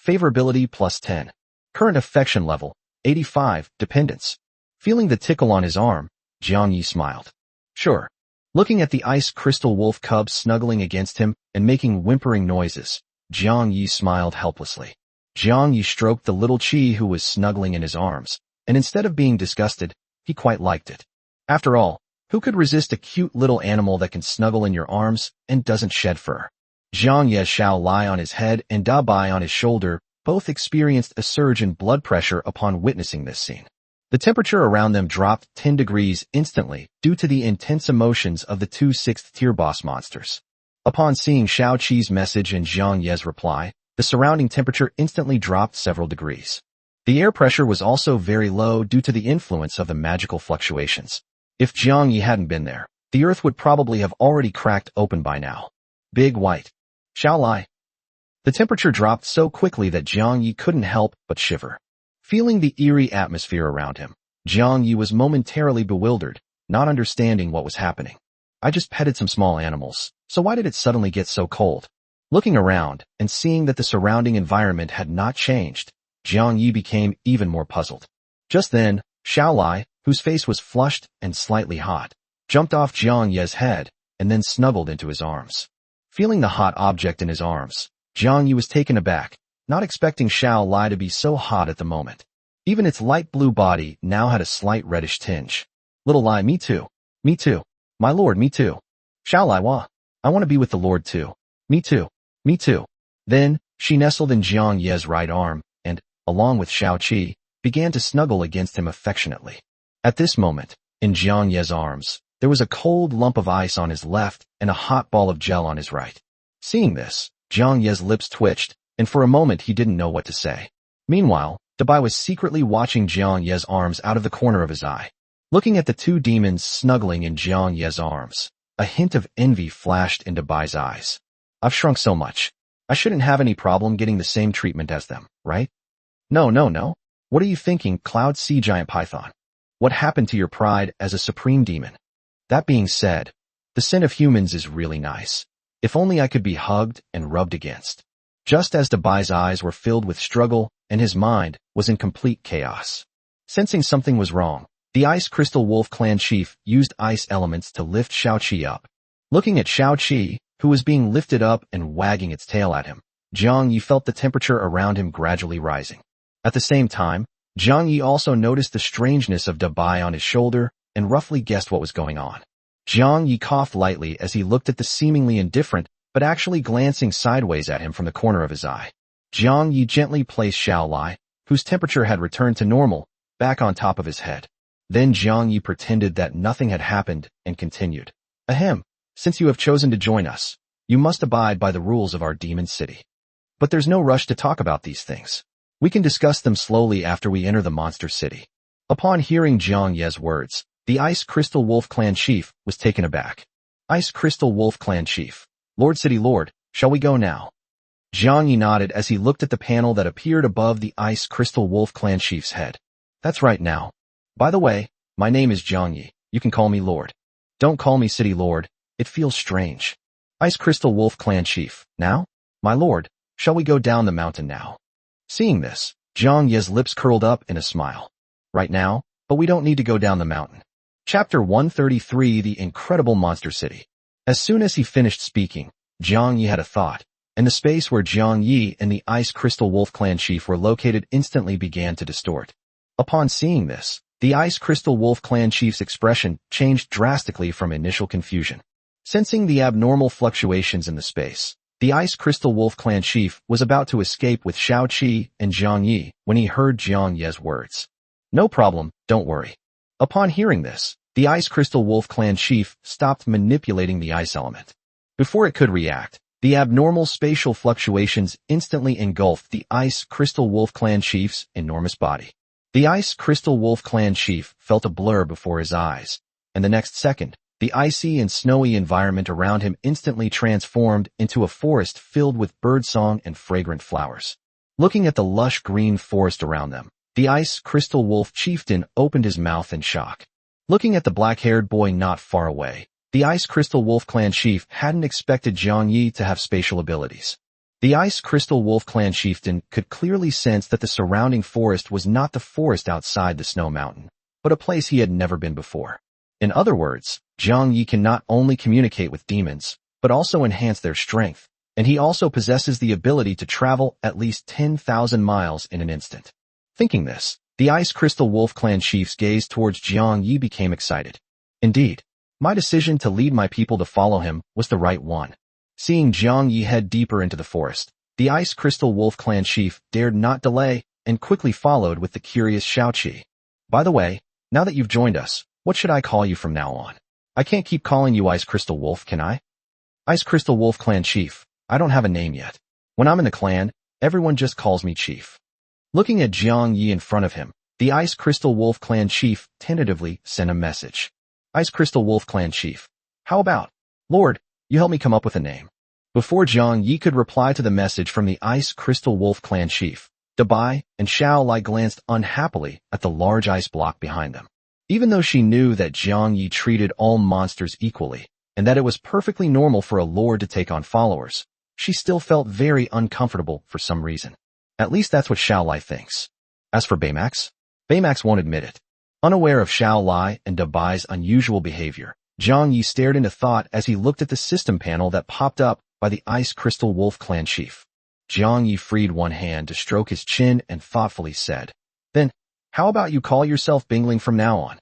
Favorability +10. Current affection level, 85, dependence. Feeling the tickle on his arm, Jiang Ye smiled. Sure. Looking at the Ice Crystal Wolf cub snuggling against him and making whimpering noises, Jiang Ye smiled helplessly. Jiang Ye stroked the little Qi who was snuggling in his arms, and instead of being disgusted, he quite liked it. After all, who could resist a cute little animal that can snuggle in your arms and doesn't shed fur? Jiang Ye Xiao Lai on his head and Da Bai on his shoulder both experienced a surge in blood pressure upon witnessing this scene. The temperature around them dropped 10 degrees instantly due to the intense emotions of the two sixth-tier boss monsters. Upon seeing Xiao Qi's message and Zhang Ye's reply, the surrounding temperature instantly dropped several degrees. The air pressure was also very low due to the influence of the magical fluctuations. If Zhang Ye hadn't been there, the earth would probably have already cracked open by now. Big white. Xiao Lai. The temperature dropped so quickly that Zhang Ye couldn't help but shiver. Feeling the eerie atmosphere around him, Zhang Ye was momentarily bewildered, not understanding what was happening. I just petted some small animals, so why did it suddenly get so cold? Looking around and seeing that the surrounding environment had not changed, Zhang Ye became even more puzzled. Just then, Xiao Lai, whose face was flushed and slightly hot, jumped off Zhang Ye's head and then snuggled into his arms. Feeling the hot object in his arms, Zhang Ye was taken aback, not expecting Xiao Lai to be so hot at the moment. Even its light blue body now had a slight reddish tinge. Little Lai, me too. Me too. My lord, me too. Xiao Lai Wa. I want to be with the lord too. Me too. Me too. Then, she nestled in Zhang Ye's right arm and, along with Xiao Qi, began to snuggle against him affectionately. At this moment, in Zhang Ye's arms, there was a cold lump of ice on his left and a hot ball of gel on his right. Seeing this, Zhang Ye's lips twitched, and for a moment he didn't know what to say. Meanwhile, Dabai was secretly watching Zhang Ye's arms out of the corner of his eye. Looking at the two demons snuggling in Zhang Ye's arms, a hint of envy flashed in Dabai's eyes. I've shrunk so much. I shouldn't have any problem getting the same treatment as them, right? No. What are you thinking, Cloud Sea Giant Python? What happened to your pride as a supreme demon? That being said, the sin of humans is really nice. If only I could be hugged and rubbed against. Just as Dabai's eyes were filled with struggle and his mind was in complete chaos. Sensing something was wrong, the Ice Crystal Wolf Clan chief used ice elements to lift Xiao Qi up. Looking at Xiao Qi, who was being lifted up and wagging its tail at him, Zhang Ye felt the temperature around him gradually rising. At the same time, Zhang Ye also noticed the strangeness of Dabai on his shoulder and roughly guessed what was going on. Zhang Ye coughed lightly as he looked at the seemingly indifferent, but actually glancing sideways at him from the corner of his eye. Zhang Ye gently placed Xiao Lai, whose temperature had returned to normal, back on top of his head. Then Zhang Ye pretended that nothing had happened and continued. Ahem. Since you have chosen to join us, you must abide by the rules of our demon city. But there's no rush to talk about these things. We can discuss them slowly after we enter the monster city. Upon hearing Zhang Ye's words, the Ice Crystal Wolf Clan chief was taken aback. Ice Crystal Wolf Clan chief. Lord City Lord, shall we go now? Zhang Ye nodded as he looked at the panel that appeared above the Ice Crystal Wolf Clan chief's head. That's right now. By the way, my name is Zhang Ye. You can call me Lord. Don't call me City Lord. It feels strange. Ice Crystal Wolf Clan chief. Now? My lord, shall we go down the mountain now? Seeing this, Zhang Ye's lips curled up in a smile. Right now, but we don't need to go down the mountain. Chapter 133 The Incredible Monster City. As soon as he finished speaking, Zhang Ye had a thought, and the space where Zhang Ye and the Ice Crystal Wolf Clan chief were located instantly began to distort. Upon seeing this, the Ice Crystal Wolf Clan chief's expression changed drastically from initial confusion. Sensing the abnormal fluctuations in the space, the Ice Crystal Wolf Clan chief was about to escape with Xiao Qi and Zhang Ye when he heard Zhang Ye's words. No problem, don't worry. Upon hearing this, the Ice Crystal Wolf Clan chief stopped manipulating the ice element. Before it could react, the abnormal spatial fluctuations instantly engulfed the Ice Crystal Wolf Clan chief's enormous body. The Ice Crystal Wolf Clan chief felt a blur before his eyes, and the next second, the icy and snowy environment around him instantly transformed into a forest filled with birdsong and fragrant flowers. Looking at the lush green forest around them, the Ice Crystal Wolf chieftain opened his mouth in shock. Looking at the black-haired boy not far away, the Ice Crystal Wolf Clan chief hadn't expected Zhang Ye to have spatial abilities. The Ice Crystal Wolf Clan chieftain could clearly sense that the surrounding forest was not the forest outside the snow mountain, but a place he had never been before. In other words, Zhang Ye can not only communicate with demons, but also enhance their strength, and he also possesses the ability to travel at least 10,000 miles in an instant. Thinking this, the Ice Crystal Wolf Clan chief's gaze towards Zhang Ye became excited. Indeed, my decision to lead my people to follow him was the right one. Seeing Zhang Ye head deeper into the forest, the Ice Crystal Wolf Clan chief dared not delay and quickly followed with the curious Xiao Qi. By the way, now that you've joined us, what should I call you from now on? I can't keep calling you Ice Crystal Wolf, can I? Ice Crystal Wolf Clan Chief. I don't have a name yet. When I'm in the clan, everyone just calls me Chief. Looking at Jiang Yi in front of him, the Ice Crystal Wolf Clan Chief tentatively sent a message. Ice Crystal Wolf Clan Chief. How about, Lord, you help me come up with a name. Before Jiang Yi could reply to the message from the Ice Crystal Wolf Clan Chief, Dabai and Xiao Lai glanced unhappily at the large ice block behind them. Even though she knew that Jiang Yi treated all monsters equally, and that it was perfectly normal for a lord to take on followers, she still felt very uncomfortable for some reason. At least that's what Xiao Lai thinks. As for Baymax won't admit it. Unaware of Xiao Lai and Dabai's unusual behavior, Jiang Yi stared into thought as he looked at the system panel that popped up by the Ice Crystal Wolf Clan Chief. Jiang Yi freed one hand to stroke his chin and thoughtfully said, Then, how about you call yourself Bingling from now on?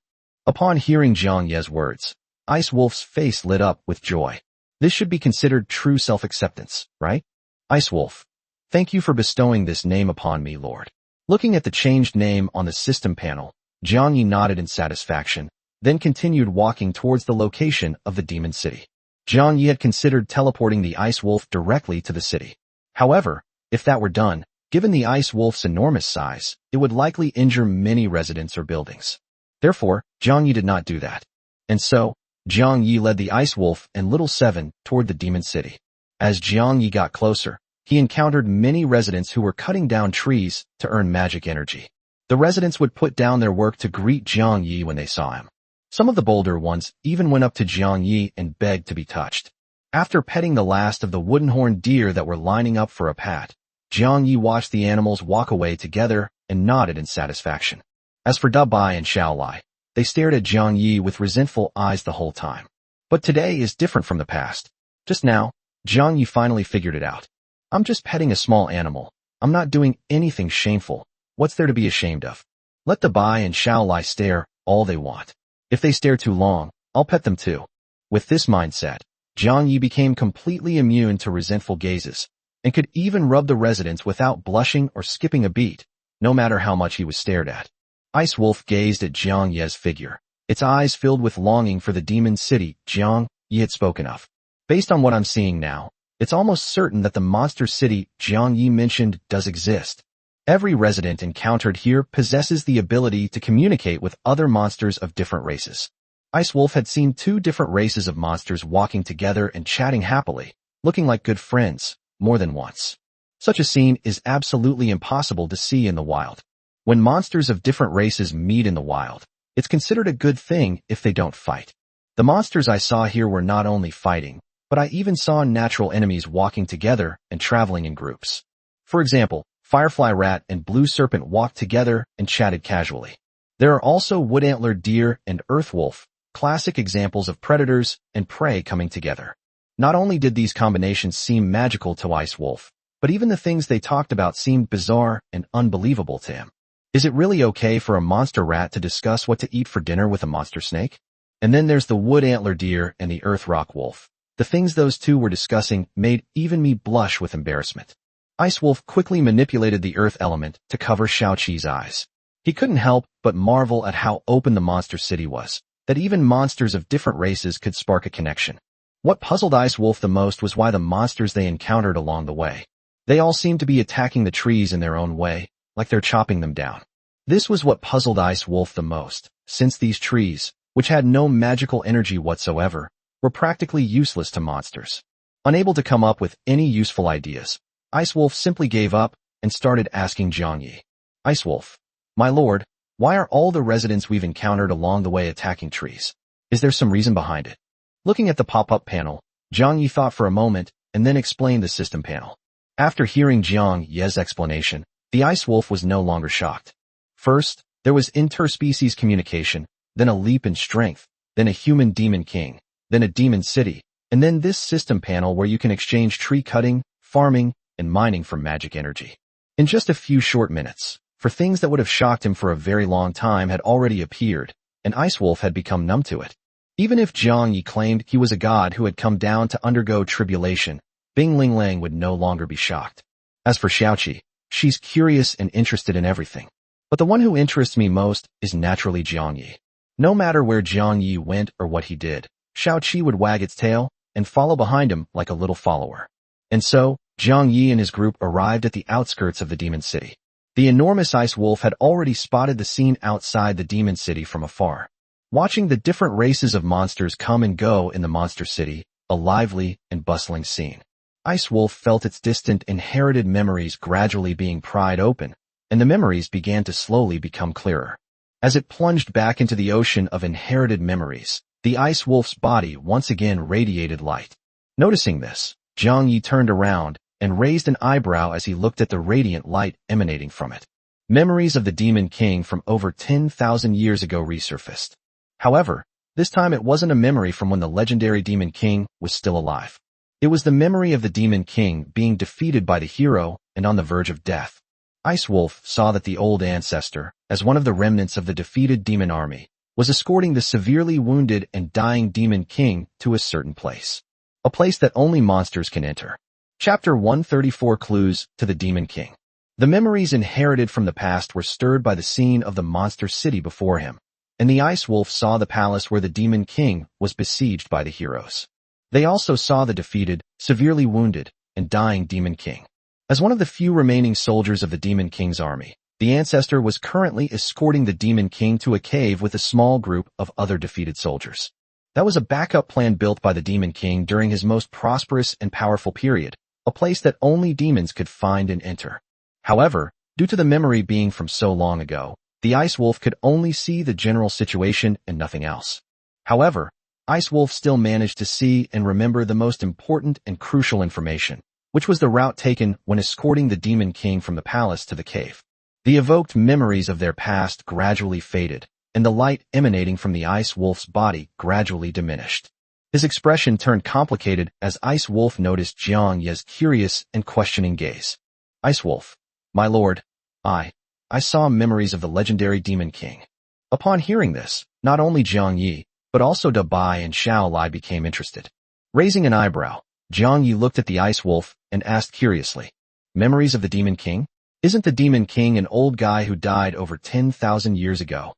Upon hearing Jiang Ye's words, Ice Wolf's face lit up with joy. This should be considered true self-acceptance, right? Ice Wolf, thank you for bestowing this name upon me, Lord. Looking at the changed name on the system panel, Jiang Yi nodded in satisfaction, then continued walking towards the location of the Demon City. Jiang Yi had considered teleporting the Ice Wolf directly to the city. However, if that were done, given the Ice Wolf's enormous size, it would likely injure many residents or buildings. Therefore, Jiang Yi did not do that. And so, Jiang Yi led the Ice Wolf and Little Seven toward the Demon City. As Jiang Yi got closer, he encountered many residents who were cutting down trees to earn magic energy. The residents would put down their work to greet Jiang Yi when they saw him. Some of the bolder ones even went up to Jiang Yi and begged to be touched. After petting the last of the wooden-horned deer that were lining up for a pat, Jiang Yi watched the animals walk away together and nodded in satisfaction. As for Dabai and Xiao Lai, they stared at Jiang Yi with resentful eyes the whole time. But today is different from the past. Just now, Jiang Yi finally figured it out. I'm just petting a small animal. I'm not doing anything shameful. What's there to be ashamed of? Let Dabai and Xiao Lai stare all they want. If they stare too long, I'll pet them too. With this mindset, Jiang Yi became completely immune to resentful gazes, and could even rub the residents without blushing or skipping a beat, no matter how much he was stared at. Ice Wolf gazed at Jiang Ye's figure, its eyes filled with longing for the demon city Jiang Yi had spoken of. Based on what I'm seeing now, it's almost certain that the monster city Jiang Yi mentioned does exist. Every resident encountered here possesses the ability to communicate with other monsters of different races. Ice Wolf had seen 2 different races of monsters walking together and chatting happily, looking like good friends, more than once. Such a scene is absolutely impossible to see in the wild. When monsters of different races meet in the wild, it's considered a good thing if they don't fight. The monsters I saw here were not only fighting, but I even saw natural enemies walking together and traveling in groups. For example, Firefly Rat and Blue Serpent walked together and chatted casually. There are also Wood-Antlered Deer and Earth Wolf, classic examples of predators and prey coming together. Not only did these combinations seem magical to Ice Wolf, but even the things they talked about seemed bizarre and unbelievable to him. Is it really okay for a monster rat to discuss what to eat for dinner with a monster snake? And then there's the Wood-Antler Deer and the Earth Rock Wolf. The things those two were discussing made even me blush with embarrassment. Ice Wolf quickly manipulated the earth element to cover Xiaoqi's eyes. He couldn't help but marvel at how open the monster city was, that even monsters of different races could spark a connection. What puzzled Ice Wolf the most was why the monsters they encountered along the way. They all seemed to be attacking the trees in their own way, like they're chopping them down. This was what puzzled Ice Wolf the most, since these trees, which had no magical energy whatsoever, were practically useless to monsters. Unable to come up with any useful ideas, Ice Wolf simply gave up and started asking Jiang Yi. Ice Wolf, my lord, why are all the residents we've encountered along the way attacking trees? Is there some reason behind it? Looking at the pop-up panel, Jiang Yi thought for a moment and then explained the system panel. After hearing Jiang Yi's explanation, the Ice Wolf was no longer shocked. First, there was interspecies communication, then a leap in strength, then a human demon king, then a demon city, and then this system panel where you can exchange tree cutting, farming, and mining for magic energy. In just a few short minutes, for things that would have shocked him for a very long time had already appeared, and Ice Wolf had become numb to it. Even if Jiang Yi claimed he was a god who had come down to undergo tribulation, Bing Ling Lang would no longer be shocked. As for Xiaoqi, she's curious and interested in everything. But the one who interests me most is naturally Jiang Yi. No matter where Jiang Yi went or what he did, Shao-Chi would wag its tail and follow behind him like a little follower. And so, Jiang Yi and his group arrived at the outskirts of the demon city. The enormous ice wolf had already spotted the scene outside the demon city from afar. Watching the different races of monsters come and go in the monster city, a lively and bustling scene. Ice Wolf felt its distant inherited memories gradually being pried open, and the memories began to slowly become clearer. As it plunged back into the ocean of inherited memories, the Ice Wolf's body once again radiated light. Noticing this, Jiang Yi turned around and raised an eyebrow as he looked at the radiant light emanating from it. Memories of the Demon King from over 10,000 years ago resurfaced. However, this time it wasn't a memory from when the legendary Demon King was still alive. It was the memory of the Demon King being defeated by the hero and on the verge of death. Ice Wolf saw that the old ancestor, as one of the remnants of the defeated demon army, was escorting the severely wounded and dying Demon King to a certain place. A place that only monsters can enter. Chapter 134 Clues to the Demon King. The memories inherited from the past were stirred by the scene of the monster city before him, and the Ice Wolf saw the palace where the Demon King was besieged by the heroes. They also saw the defeated, severely wounded, and dying Demon King. As one of the few remaining soldiers of the Demon King's army, the ancestor was currently escorting the Demon King to a cave with a small group of other defeated soldiers. That was a backup plan built by the Demon King during his most prosperous and powerful period, a place that only demons could find and enter. However, due to the memory being from so long ago, the Ice Wolf could only see the general situation and nothing else. However, Ice Wolf still managed to see and remember the most important and crucial information, which was the route taken when escorting the Demon King from the palace to the cave. The evoked memories of their past gradually faded, and the light emanating from the Ice Wolf's body gradually diminished. His expression turned complicated as Ice Wolf noticed Jiang Yi's curious and questioning gaze. Ice Wolf, my lord, I saw memories of the legendary Demon King. Upon hearing this, not only Jiang Yi, but also Da Bai and Xiao Lai became interested. Raising an eyebrow, Jiang Yi looked at the Ice Wolf and asked curiously, memories of the Demon King? Isn't the Demon King an old guy who died over 10,000 years ago?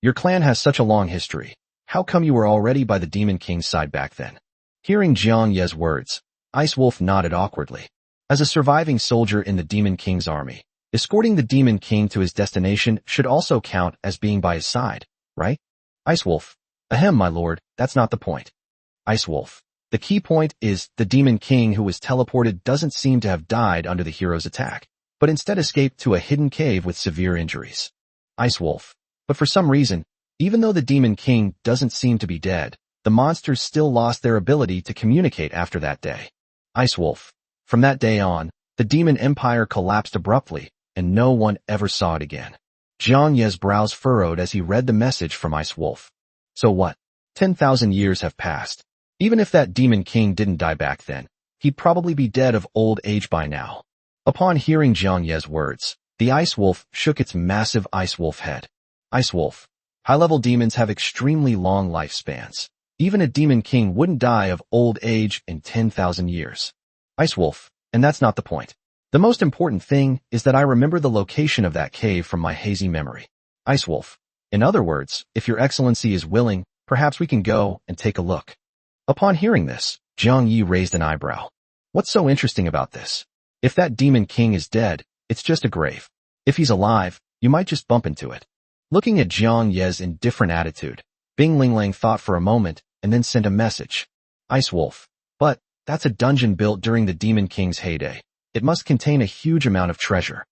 Your clan has such a long history. How come you were already by the Demon King's side back then? Hearing Jiang Yi's words, Ice Wolf nodded awkwardly. As a surviving soldier in the Demon King's army, escorting the Demon King to his destination should also count as being by his side, right? Ice Wolf, ahem, my lord, that's not the point. Ice Wolf, the key point is the Demon King who was teleported doesn't seem to have died under the hero's attack, but instead escaped to a hidden cave with severe injuries. Ice Wolf, but for some reason, even though the Demon King doesn't seem to be dead, the monsters still lost their ability to communicate after that day. Ice Wolf, from that day on, the Demon Empire collapsed abruptly, and no one ever saw it again. Jiang Yi's brows furrowed as he read the message from Ice Wolf. So what? 10,000 years have passed. Even if that Demon King didn't die back then, he'd probably be dead of old age by now. Upon hearing Jiang Yi's words, the Ice Wolf shook its massive Ice Wolf head. Ice Wolf, high-level demons have extremely long lifespans. Even a Demon King wouldn't die of old age in 10,000 years. Ice Wolf, and that's not the point. The most important thing is that I remember the location of that cave from my hazy memory. Ice Wolf, in other words, if your excellency is willing, perhaps we can go and take a look. Upon hearing this, Jiang Yi raised an eyebrow. What's so interesting about this? If that Demon King is dead, it's just a grave. If he's alive, you might just bump into it. Looking at Jiang Yi's indifferent attitude, Bing Linglang thought for a moment and then sent a message. Ice Wolf, but that's a dungeon built during the Demon King's heyday. It must contain a huge amount of treasure.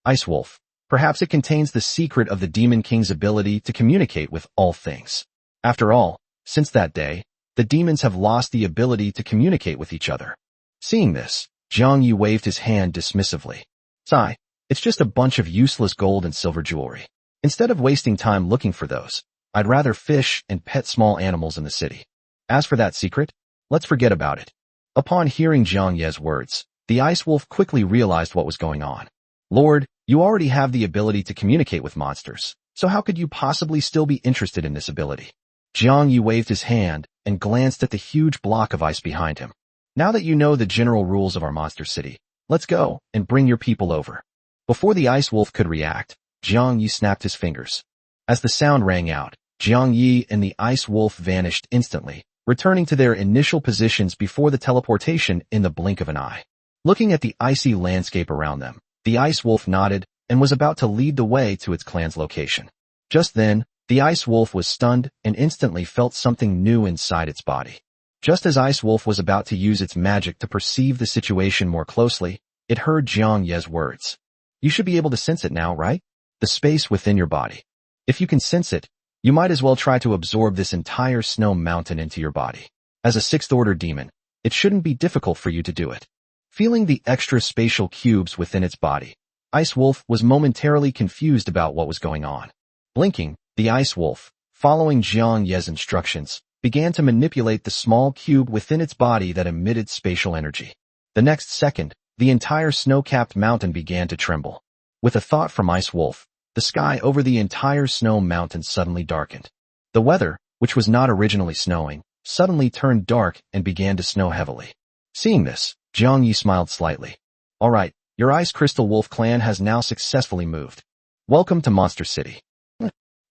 Ice Wolf, perhaps it contains the secret of the Demon King's ability to communicate with all things. After all, since that day, the demons have lost the ability to communicate with each other. Seeing this, Jiang Yi waved his hand dismissively. Sigh, it's just a bunch of useless gold and silver jewelry. Instead of wasting time looking for those, I'd rather fish and pet small animals in the city. As for that secret, let's forget about it. Upon hearing Jiang Yi's words, the Ice Wolf quickly realized what was going on. Lord, you already have the ability to communicate with monsters, so how could you possibly still be interested in this ability? Jiang Yi waved his hand and glanced at the huge block of ice behind him. Now that you know the general rules of our monster city, let's go and bring your people over. Before the Ice Wolf could react, Jiang Yi snapped his fingers. As the sound rang out, Jiang Yi and the ice wolf vanished instantly, returning to their initial positions before the teleportation in the blink of an eye. Looking at the icy landscape around them, the ice wolf nodded and was about to lead the way to its clan's location. Just then, the ice wolf was stunned and instantly felt something new inside its body. Just as Ice Wolf was about to use its magic to perceive the situation more closely, it heard Jiang Ye's words. You should be able to sense it now, right? The space within your body. If you can sense it, you might as well try to absorb this entire snow mountain into your body. As a sixth-order demon, it shouldn't be difficult for you to do it. Feeling the extra spatial cubes within its body, Ice Wolf was momentarily confused about what was going on. Blinking, the Ice Wolf, following Jiang Ye's instructions, began to manipulate the small cube within its body that emitted spatial energy. The next second, the entire snow-capped mountain began to tremble. With a thought from Ice Wolf, the sky over the entire snow mountain suddenly darkened. The weather, which was not originally snowing, suddenly turned dark and began to snow heavily. Seeing this, Jiang Yi smiled slightly. All right, your Ice Crystal Wolf clan has now successfully moved. Welcome to Monster City.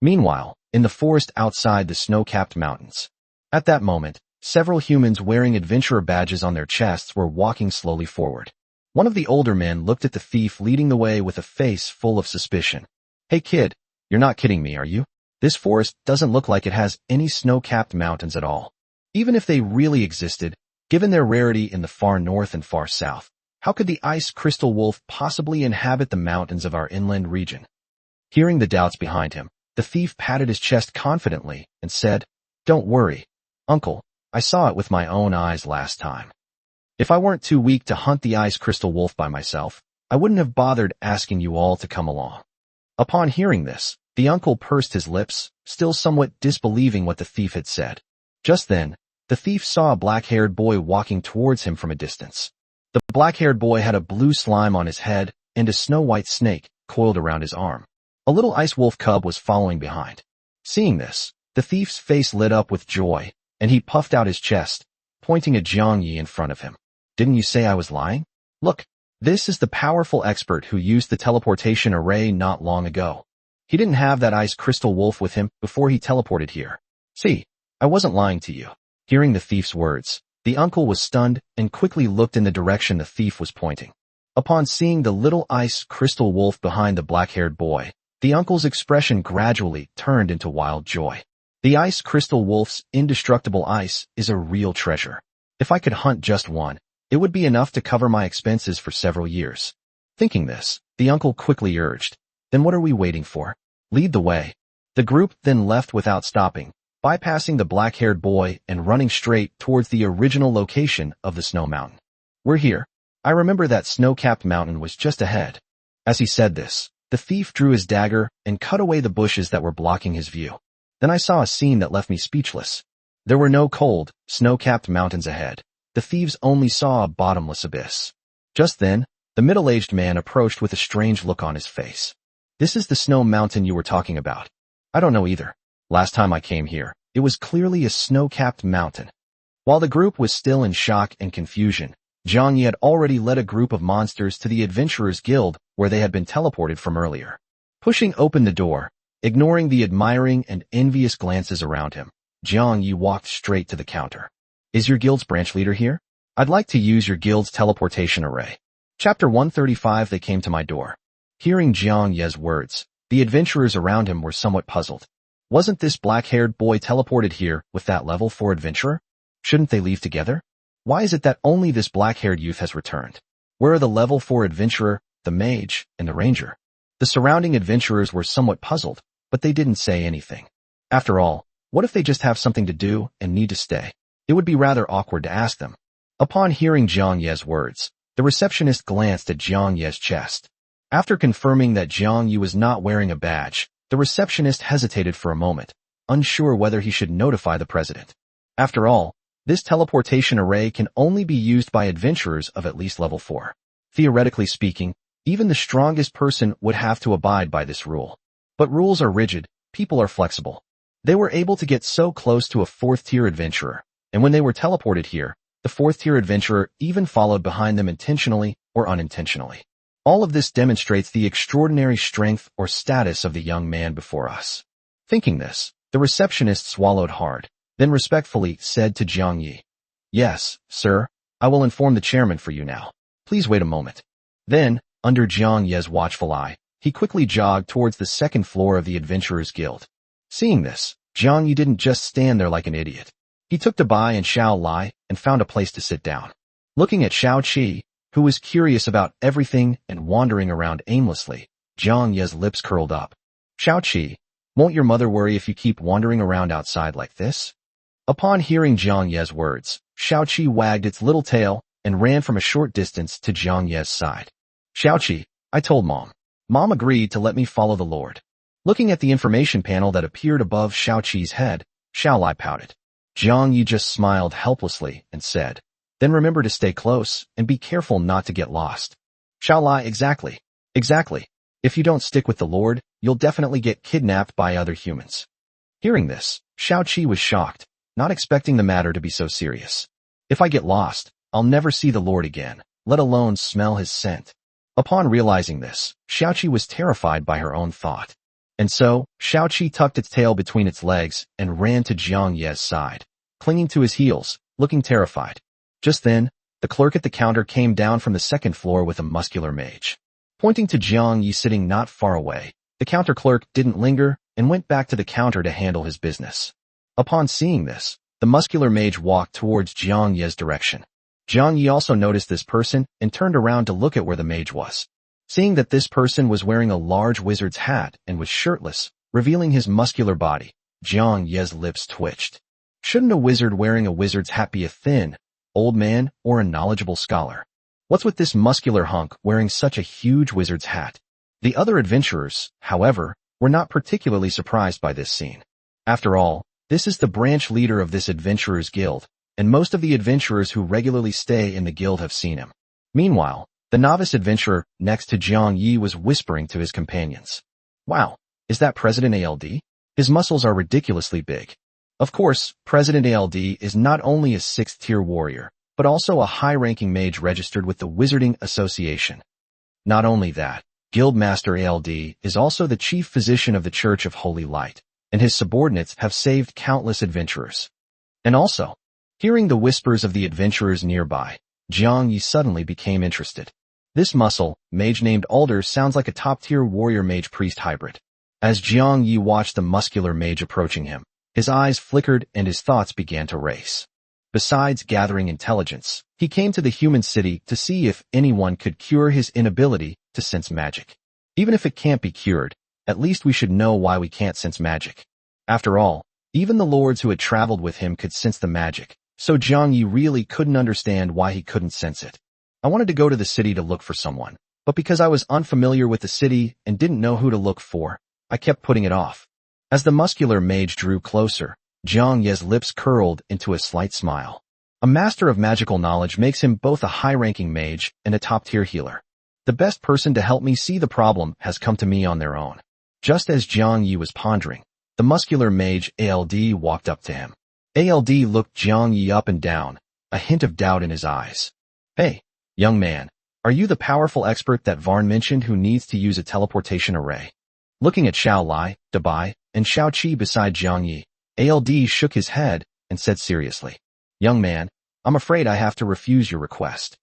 Meanwhile, in the forest outside the snow-capped mountains. At that moment, several humans wearing adventurer badges on their chests were walking slowly forward. One of the older men looked at the thief leading the way with a face full of suspicion. Hey kid, you're not kidding me, are you? This forest doesn't look like it has any snow-capped mountains at all. Even if they really existed, given their rarity in the far north and far south, how could the Ice Crystal Wolf possibly inhabit the mountains of our inland region? Hearing the doubts behind him, the thief patted his chest confidently and said, Don't worry, Uncle, I saw it with my own eyes last time. If I weren't too weak to hunt the Ice Crystal Wolf by myself, I wouldn't have bothered asking you all to come along. Upon hearing this, the uncle pursed his lips, still somewhat disbelieving what the thief had said. Just then, the thief saw a black-haired boy walking towards him from a distance. The black-haired boy had a blue slime on his head and a snow-white snake coiled around his arm. A little ice wolf cub was following behind. Seeing this, the thief's face lit up with joy, and he puffed out his chest, pointing at Jiang Yi in front of him. Didn't you say I was lying? Look, this is the powerful expert who used the teleportation array not long ago. He didn't have that Ice Crystal Wolf with him before he teleported here. See, I wasn't lying to you. Hearing the thief's words, the uncle was stunned and quickly looked in the direction the thief was pointing. Upon seeing the little Ice Crystal Wolf behind the black-haired boy, the uncle's expression gradually turned into wild joy. The Ice Crystal Wolf's indestructible ice is a real treasure. If I could hunt just one, it would be enough to cover my expenses for several years. Thinking this, the uncle quickly urged, Then what are we waiting for? Lead the way. The group then left without stopping, bypassing the black-haired boy and running straight towards the original location of the snow mountain. We're here. I remember that snow-capped mountain was just ahead. As he said this, the thief drew his dagger and cut away the bushes that were blocking his view. Then I saw a scene that left me speechless. There were no cold, snow-capped mountains ahead. The thieves only saw a bottomless abyss. Just then, the middle-aged man approached with a strange look on his face. This is the snow mountain you were talking about. I don't know either. Last time I came here, it was clearly a snow-capped mountain. While the group was still in shock and confusion, Jiang Yi had already led a group of monsters to the Adventurers Guild where they had been teleported from earlier. Pushing open the door, ignoring the admiring and envious glances around him, Jiang Yi walked straight to the counter. Is your guild's branch leader here? I'd like to use your guild's teleportation array. Chapter 135. They came to my door. Hearing Jiang Ye's words, the adventurers around him were somewhat puzzled. Wasn't this black-haired boy teleported here with that level 4 adventurer? Shouldn't they leave together? Why is it that only this black-haired youth has returned? Where are the level 4 adventurer, the mage, and the ranger? The surrounding adventurers were somewhat puzzled, but they didn't say anything. After all, what if they just have something to do and need to stay? It would be rather awkward to ask them. Upon hearing Jiang Ye's words, the receptionist glanced at Jiang Ye's chest. After confirming that Jiang Yi was not wearing a badge, the receptionist hesitated for a moment, unsure whether he should notify the president. After all, this teleportation array can only be used by adventurers of at least level 4. Theoretically speaking, even the strongest person would have to abide by this rule. But rules are rigid, people are flexible. They were able to get so close to a 4th-tier adventurer, and when they were teleported here, the 4th-tier adventurer even followed behind them intentionally or unintentionally. All of this demonstrates the extraordinary strength or status of the young man before us. Thinking this, the receptionist swallowed hard, then respectfully said to Jiang Yi, "Yes, sir, I will inform the chairman for you now. Please wait a moment." Then, under Jiang Ye's watchful eye, he quickly jogged towards the second floor of the Adventurers Guild. Seeing this, Jiang Yi didn't just stand there like an idiot. He took Dabai and Xiao Lai and found a place to sit down. Looking at Xiao Qi, who was curious about everything and wandering around aimlessly, Jiang Ye's lips curled up. "Xiao Qi, won't your mother worry if you keep wandering around outside like this?" Upon hearing Jiang Ye's words, Xiao Qi wagged its little tail and ran from a short distance to Jiang Ye's side. "Xiao Qi, I told Mom. Mom agreed to let me follow the Lord." Looking at the information panel that appeared above Xiao Qi's head, Xiao Lai pouted. Jiang Yi just smiled helplessly and said, "Then remember to stay close and be careful not to get lost." Xiao Lai, exactly. If you don't stick with the Lord, you'll definitely get kidnapped by other humans. Hearing this, Xiao Qi was shocked, not expecting the matter to be so serious. "If I get lost, I'll never see the Lord again, let alone smell his scent." Upon realizing this, Xiao Qi was terrified by her own thought. And so, Xiao Qi tucked its tail between its legs and ran to Jiang Ye's side, clinging to his heels, looking terrified. Just then, the clerk at the counter came down from the second floor with a muscular mage. Pointing to Jiang Yi sitting not far away, the counter clerk didn't linger and went back to the counter to handle his business. Upon seeing this, the muscular mage walked towards Jiang Ye's direction. Jiang Yi also noticed this person and turned around to look at where the mage was. Seeing that this person was wearing a large wizard's hat and was shirtless, revealing his muscular body, Jiang Ye's lips twitched. Shouldn't a wizard wearing a wizard's hat be a thin, old man or a knowledgeable scholar? What's with this muscular hunk wearing such a huge wizard's hat? The other adventurers, however, were not particularly surprised by this scene. After all, this is the branch leader of this adventurers guild, and most of the adventurers who regularly stay in the guild have seen him. Meanwhile, the novice adventurer next to Jiang Yi was whispering to his companions. "Wow, is that President ALD? His muscles are ridiculously big." Of course, President ALD is not only a 6th-tier warrior, but also a high-ranking mage registered with the Wizarding Association. Not only that, Guildmaster ALD is also the chief physician of the Church of Holy Light, and his subordinates have saved countless adventurers. And also, hearing the whispers of the adventurers nearby, Jiang Yi suddenly became interested. This muscle, mage named Alder, sounds like a top-tier warrior mage-priest hybrid. As Jiang Yi watched the muscular mage approaching him, his eyes flickered and his thoughts began to race. Besides gathering intelligence, he came to the human city to see if anyone could cure his inability to sense magic. Even if it can't be cured, at least we should know why we can't sense magic. After all, even the lords who had traveled with him could sense the magic, so Jiang Yi really couldn't understand why he couldn't sense it. "I wanted to go to the city to look for someone, but because I was unfamiliar with the city and didn't know who to look for, I kept putting it off." As the muscular mage drew closer, Jiang Ye's lips curled into a slight smile. A master of magical knowledge makes him both a high-ranking mage and a top-tier healer. The best person to help me see the problem has come to me on their own. Just as Jiang Yi was pondering, the muscular mage ALD walked up to him. ALD looked Jiang Yi up and down, a hint of doubt in his eyes. "Hey, young man, are you the powerful expert that Varn mentioned who needs to use a teleportation array?" Looking at Xiao Lai, Dabai, and Xiao Qi beside Jiang Yi, ALD shook his head and said seriously, "Young man, I'm afraid I have to refuse your request.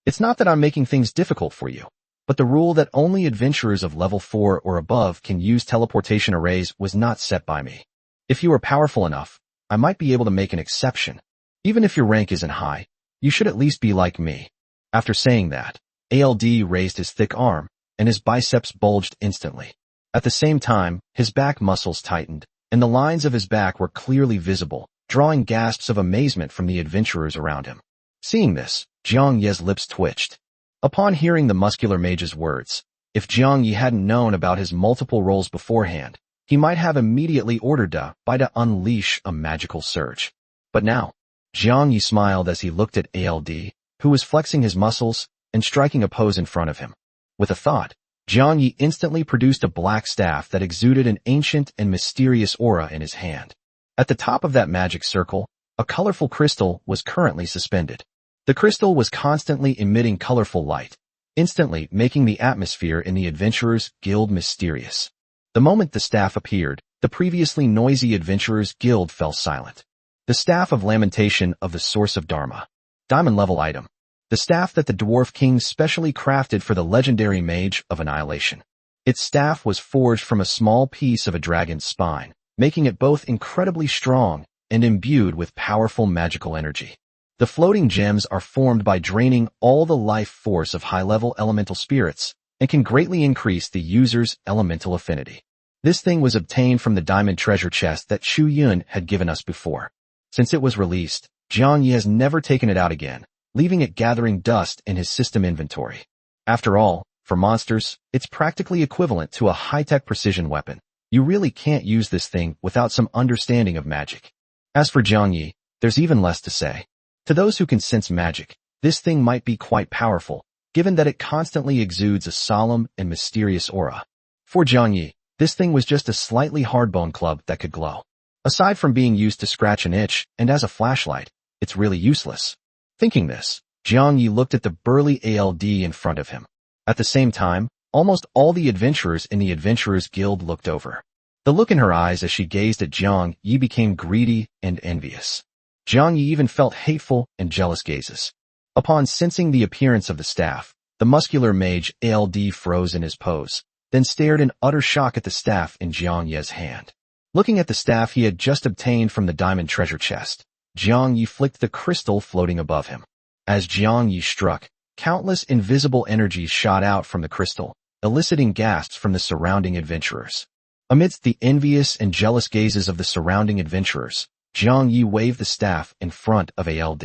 It's not that I'm making things difficult for you, but the rule that only adventurers of level 4 or above can use teleportation arrays was not set by me. If you are powerful enough, I might be able to make an exception. Even if your rank isn't high, you should at least be like me." After saying that, ALD raised his thick arm, and his biceps bulged instantly. At the same time, his back muscles tightened, and the lines of his back were clearly visible, drawing gasps of amazement from the adventurers around him. Seeing this, Jiang Ye's lips twitched. Upon hearing the muscular mage's words, if Jiang Yi hadn't known about his multiple roles beforehand, he might have immediately ordered Dabai to unleash a magical surge. But now, Jiang Yi smiled as he looked at ALD, who was flexing his muscles and striking a pose in front of him. With a thought, Jiang Yi instantly produced a black staff that exuded an ancient and mysterious aura in his hand. At the top of that magic circle, a colorful crystal was currently suspended. The crystal was constantly emitting colorful light, instantly making the atmosphere in the Adventurers Guild mysterious. The moment the staff appeared, the previously noisy Adventurers Guild fell silent. The Staff of Lamentation of the Source of Dharma. Diamond-level item. The staff that the Dwarf King specially crafted for the legendary Mage of Annihilation. Its staff was forged from a small piece of a dragon's spine, making it both incredibly strong and imbued with powerful magical energy. The floating gems are formed by draining all the life force of high-level elemental spirits and can greatly increase the user's elemental affinity. This thing was obtained from the diamond treasure chest that Xu Yun had given us before. Since it was released, Jiang Yi has never taken it out again, leaving it gathering dust in his system inventory. After all, for monsters, it's practically equivalent to a high-tech precision weapon. You really can't use this thing without some understanding of magic. As for Jiang Yi, there's even less to say. To those who can sense magic, this thing might be quite powerful, given that it constantly exudes a solemn and mysterious aura. For Jiang Yi, this thing was just a slightly hard-bone club that could glow. Aside from being used to scratch an itch and as a flashlight, it's really useless. Thinking this, Jiang Yi looked at the burly ALD in front of him. At the same time, almost all the adventurers in the Adventurers Guild looked over. The look in her eyes as she gazed at Jiang Yi became greedy and envious. Jiang Yi even felt hateful and jealous gazes. Upon sensing the appearance of the staff, the muscular mage ALD froze in his pose, then stared in utter shock at the staff in Jiang Yi's hand. Looking at the staff he had just obtained from the diamond treasure chest, Jiang Yi flicked the crystal floating above him. As Jiang Yi struck, countless invisible energies shot out from the crystal, eliciting gasps from the surrounding adventurers. Amidst the envious and jealous gazes of the surrounding adventurers, Jiang Yi waved the staff in front of ALD.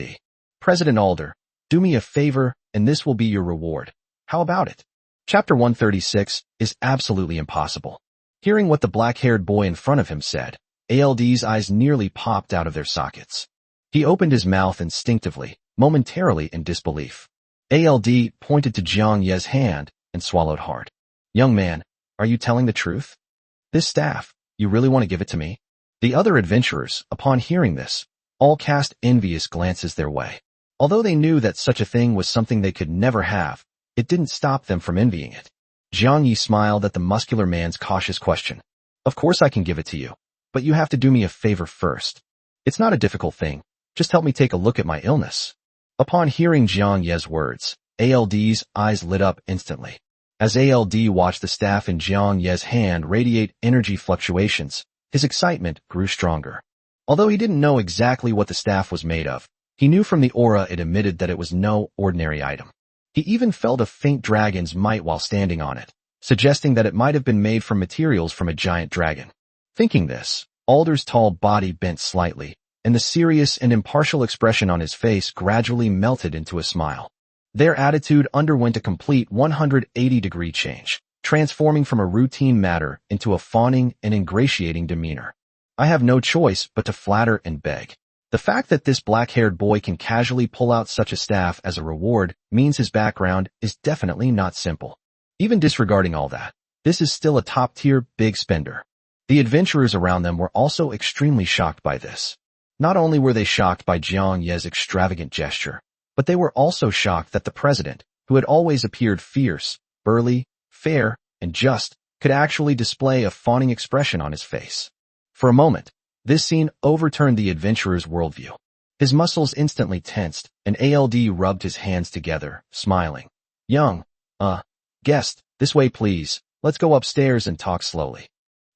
President Alder, do me a favor, and this will be your reward. How about it? Chapter 136 is absolutely impossible. Hearing what the black-haired boy in front of him said, ALD's eyes nearly popped out of their sockets. He opened his mouth instinctively, momentarily in disbelief. ALD pointed to Jiang Yi's hand and swallowed hard. Young man, are you telling the truth? This staff, you really want to give it to me? The other adventurers, upon hearing this, all cast envious glances their way. Although they knew that such a thing was something they could never have, it didn't stop them from envying it. Jiang Yi smiled at the muscular man's cautious question. Of course I can give it to you, but you have to do me a favor first. It's not a difficult thing. Just help me take a look at my illness. Upon hearing Jiang Yi's words, ALD's eyes lit up instantly. As ALD watched the staff in Jiang Yi's hand radiate energy fluctuations, his excitement grew stronger. Although he didn't know exactly what the staff was made of, he knew from the aura it emitted that it was no ordinary item. He even felt a faint dragon's might while standing on it, suggesting that it might have been made from materials from a giant dragon. Thinking this, Alder's tall body bent slightly, and the serious and impartial expression on his face gradually melted into a smile. Their attitude underwent a complete 180-degree change, transforming from a routine matter into a fawning and ingratiating demeanor. I have no choice but to flatter and beg. The fact that this black-haired boy can casually pull out such a staff as a reward means his background is definitely not simple. Even disregarding all that, this is still a top-tier big spender. The adventurers around them were also extremely shocked by this. Not only were they shocked by Jiang Yi's extravagant gesture, but they were also shocked that the president, who had always appeared fierce, burly, fair, and just, could actually display a fawning expression on his face. For a moment, this scene overturned the adventurer's worldview. His muscles instantly tensed, and ALD rubbed his hands together, smiling. Young, guest, this way please, let's go upstairs and talk slowly.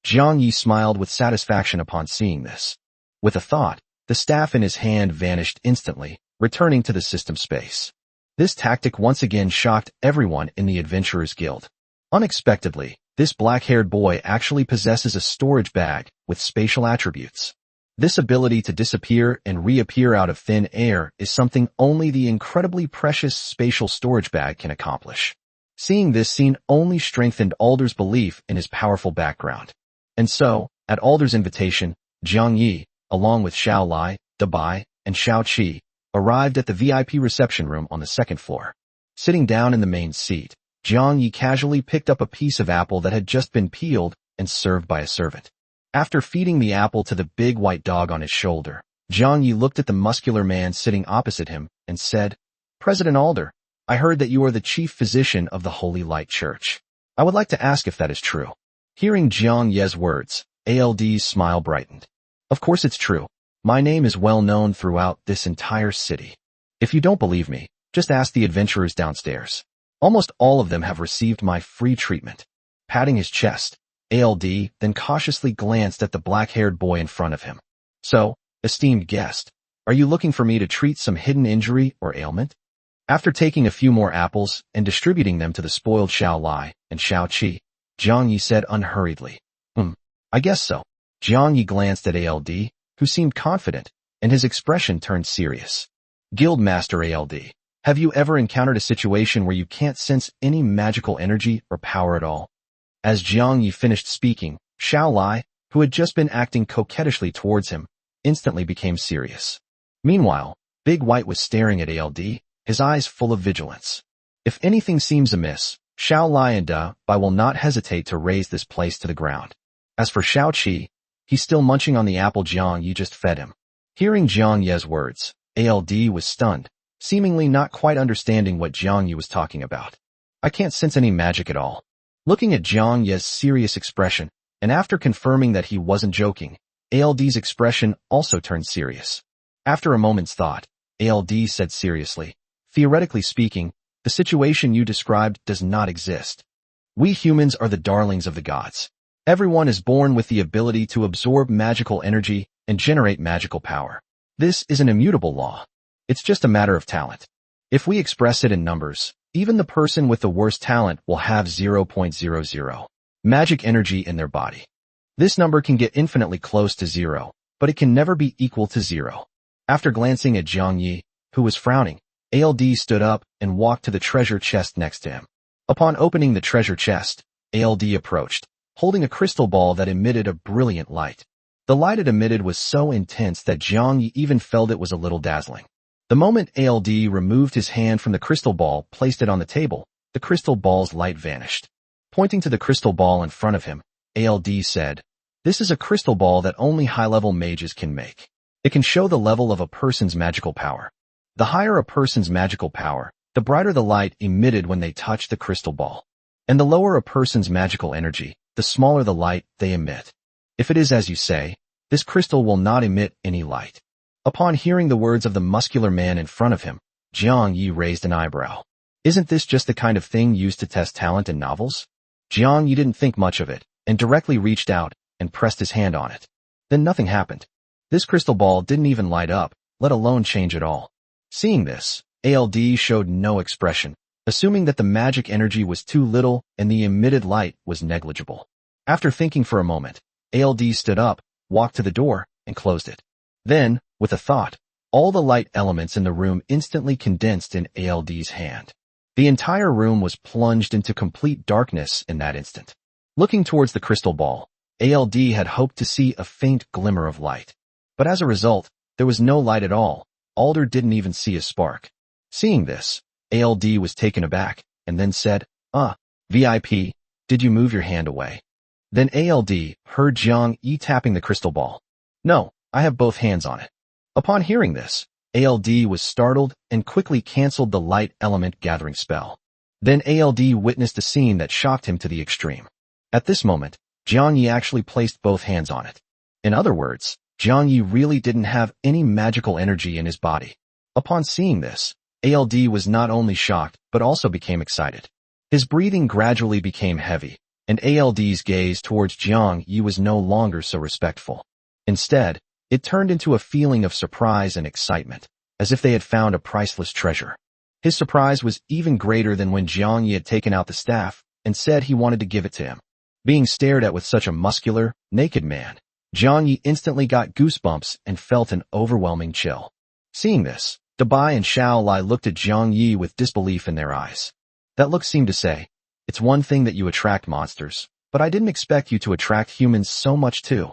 Jiang Yi smiled with satisfaction upon seeing this. With a thought, the staff in his hand vanished instantly, returning to the system space. This tactic once again shocked everyone in the Adventurers Guild. Unexpectedly, this black-haired boy actually possesses a storage bag with spatial attributes. This ability to disappear and reappear out of thin air is something only the incredibly precious spatial storage bag can accomplish. Seeing this scene only strengthened Alder's belief in his powerful background. And so, at Alder's invitation, Jiang Yi, along with Xiao Lai, Dabai, and Xiao Qi, arrived at the VIP reception room on the second floor. Sitting down in the main seat, Jiang Yi casually picked up a piece of apple that had just been peeled and served by a servant. After feeding the apple to the big white dog on his shoulder, Jiang Yi looked at the muscular man sitting opposite him and said, President Alder, I heard that you are the chief physician of the Holy Light Church. I would like to ask if that is true. Hearing Jiang Ye's words, ALD's smile brightened. Of course it's true. My name is well known throughout this entire city. If you don't believe me, just ask the adventurers downstairs. Almost all of them have received my free treatment. Patting his chest, ALD then cautiously glanced at the black-haired boy in front of him. So, esteemed guest, are you looking for me to treat some hidden injury or ailment? After taking a few more apples and distributing them to the spoiled Xiao Lai and Xiao Qi, Jiang Yi said unhurriedly, I guess so. Jiang Yi glanced at ALD, who seemed confident, and his expression turned serious. Guildmaster ALD, have you ever encountered a situation where you can't sense any magical energy or power at all? As Jiang Yi finished speaking, Xiao Lai, who had just been acting coquettishly towards him, instantly became serious. Meanwhile, Big White was staring at ALD, his eyes full of vigilance. If anything seems amiss, Xiao Lai and Bai will not hesitate to raze this place to the ground. As for Xiao Qi, he's still munching on the apple Jiang Yi just fed him. Hearing Jiang Ye's words, ALD was stunned, seemingly not quite understanding what Jiang Yi was talking about. I can't sense any magic at all. Looking at Jiang Ye's serious expression, and after confirming that he wasn't joking, ALD's expression also turned serious. After a moment's thought, ALD said seriously, theoretically speaking, the situation you described does not exist. We humans are the darlings of the gods. Everyone is born with the ability to absorb magical energy and generate magical power. This is an immutable law. It's just a matter of talent. If we express it in numbers, even the person with the worst talent will have 0.00 magic energy in their body. This number can get infinitely close to 0, but it can never be equal to 0. After glancing at Jiang Yi, who was frowning, ALD stood up and walked to the treasure chest next to him. Upon opening the treasure chest, ALD approached, holding a crystal ball that emitted a brilliant light. The light it emitted was so intense that Jiang Yi even felt it was a little dazzling. The moment ALD removed his hand from the crystal ball, placed it on the table, the crystal ball's light vanished. Pointing to the crystal ball in front of him, ALD said, "This is a crystal ball that only high-level mages can make. It can show the level of a person's magical power. The higher a person's magical power, the brighter the light emitted when they touch the crystal ball. And the lower a person's magical energy, the smaller the light they emit. If it is as you say, this crystal will not emit any light." Upon hearing the words of the muscular man in front of him, Jiang Yi raised an eyebrow. Isn't this just the kind of thing used to test talent in novels? Jiang Yi didn't think much of it, and directly reached out and pressed his hand on it. Then nothing happened. This crystal ball didn't even light up, let alone change at all. Seeing this, ALD showed no expression, assuming that the magic energy was too little and the emitted light was negligible. After thinking for a moment, ALD stood up, walked to the door, and closed it. Then, with a thought, all the light elements in the room instantly condensed in ALD's hand. The entire room was plunged into complete darkness in that instant. Looking towards the crystal ball, ALD had hoped to see a faint glimmer of light. But as a result, there was no light at all. Alder didn't even see a spark. Seeing this, ALD was taken aback, and then said, VIP, did you move your hand away? Then ALD heard Jiang Yi tapping the crystal ball. No, I have both hands on it. Upon hearing this, ALD was startled and quickly cancelled the light element gathering spell. Then ALD witnessed a scene that shocked him to the extreme. At this moment, Jiang Yi actually placed both hands on it. In other words, Jiang Yi really didn't have any magical energy in his body. Upon seeing this, ALD was not only shocked but also became excited. His breathing gradually became heavy, and ALD's gaze towards Jiang Yi was no longer so respectful. Instead, it turned into a feeling of surprise and excitement, as if they had found a priceless treasure. His surprise was even greater than when Jiang Yi had taken out the staff and said he wanted to give it to him. Being stared at with such a muscular, naked man, Jiang Yi instantly got goosebumps and felt an overwhelming chill. Seeing this, Bai and Xiao Lai looked at Jiang Yi with disbelief in their eyes. That look seemed to say, "It's one thing that you attract monsters, but I didn't expect you to attract humans so much too."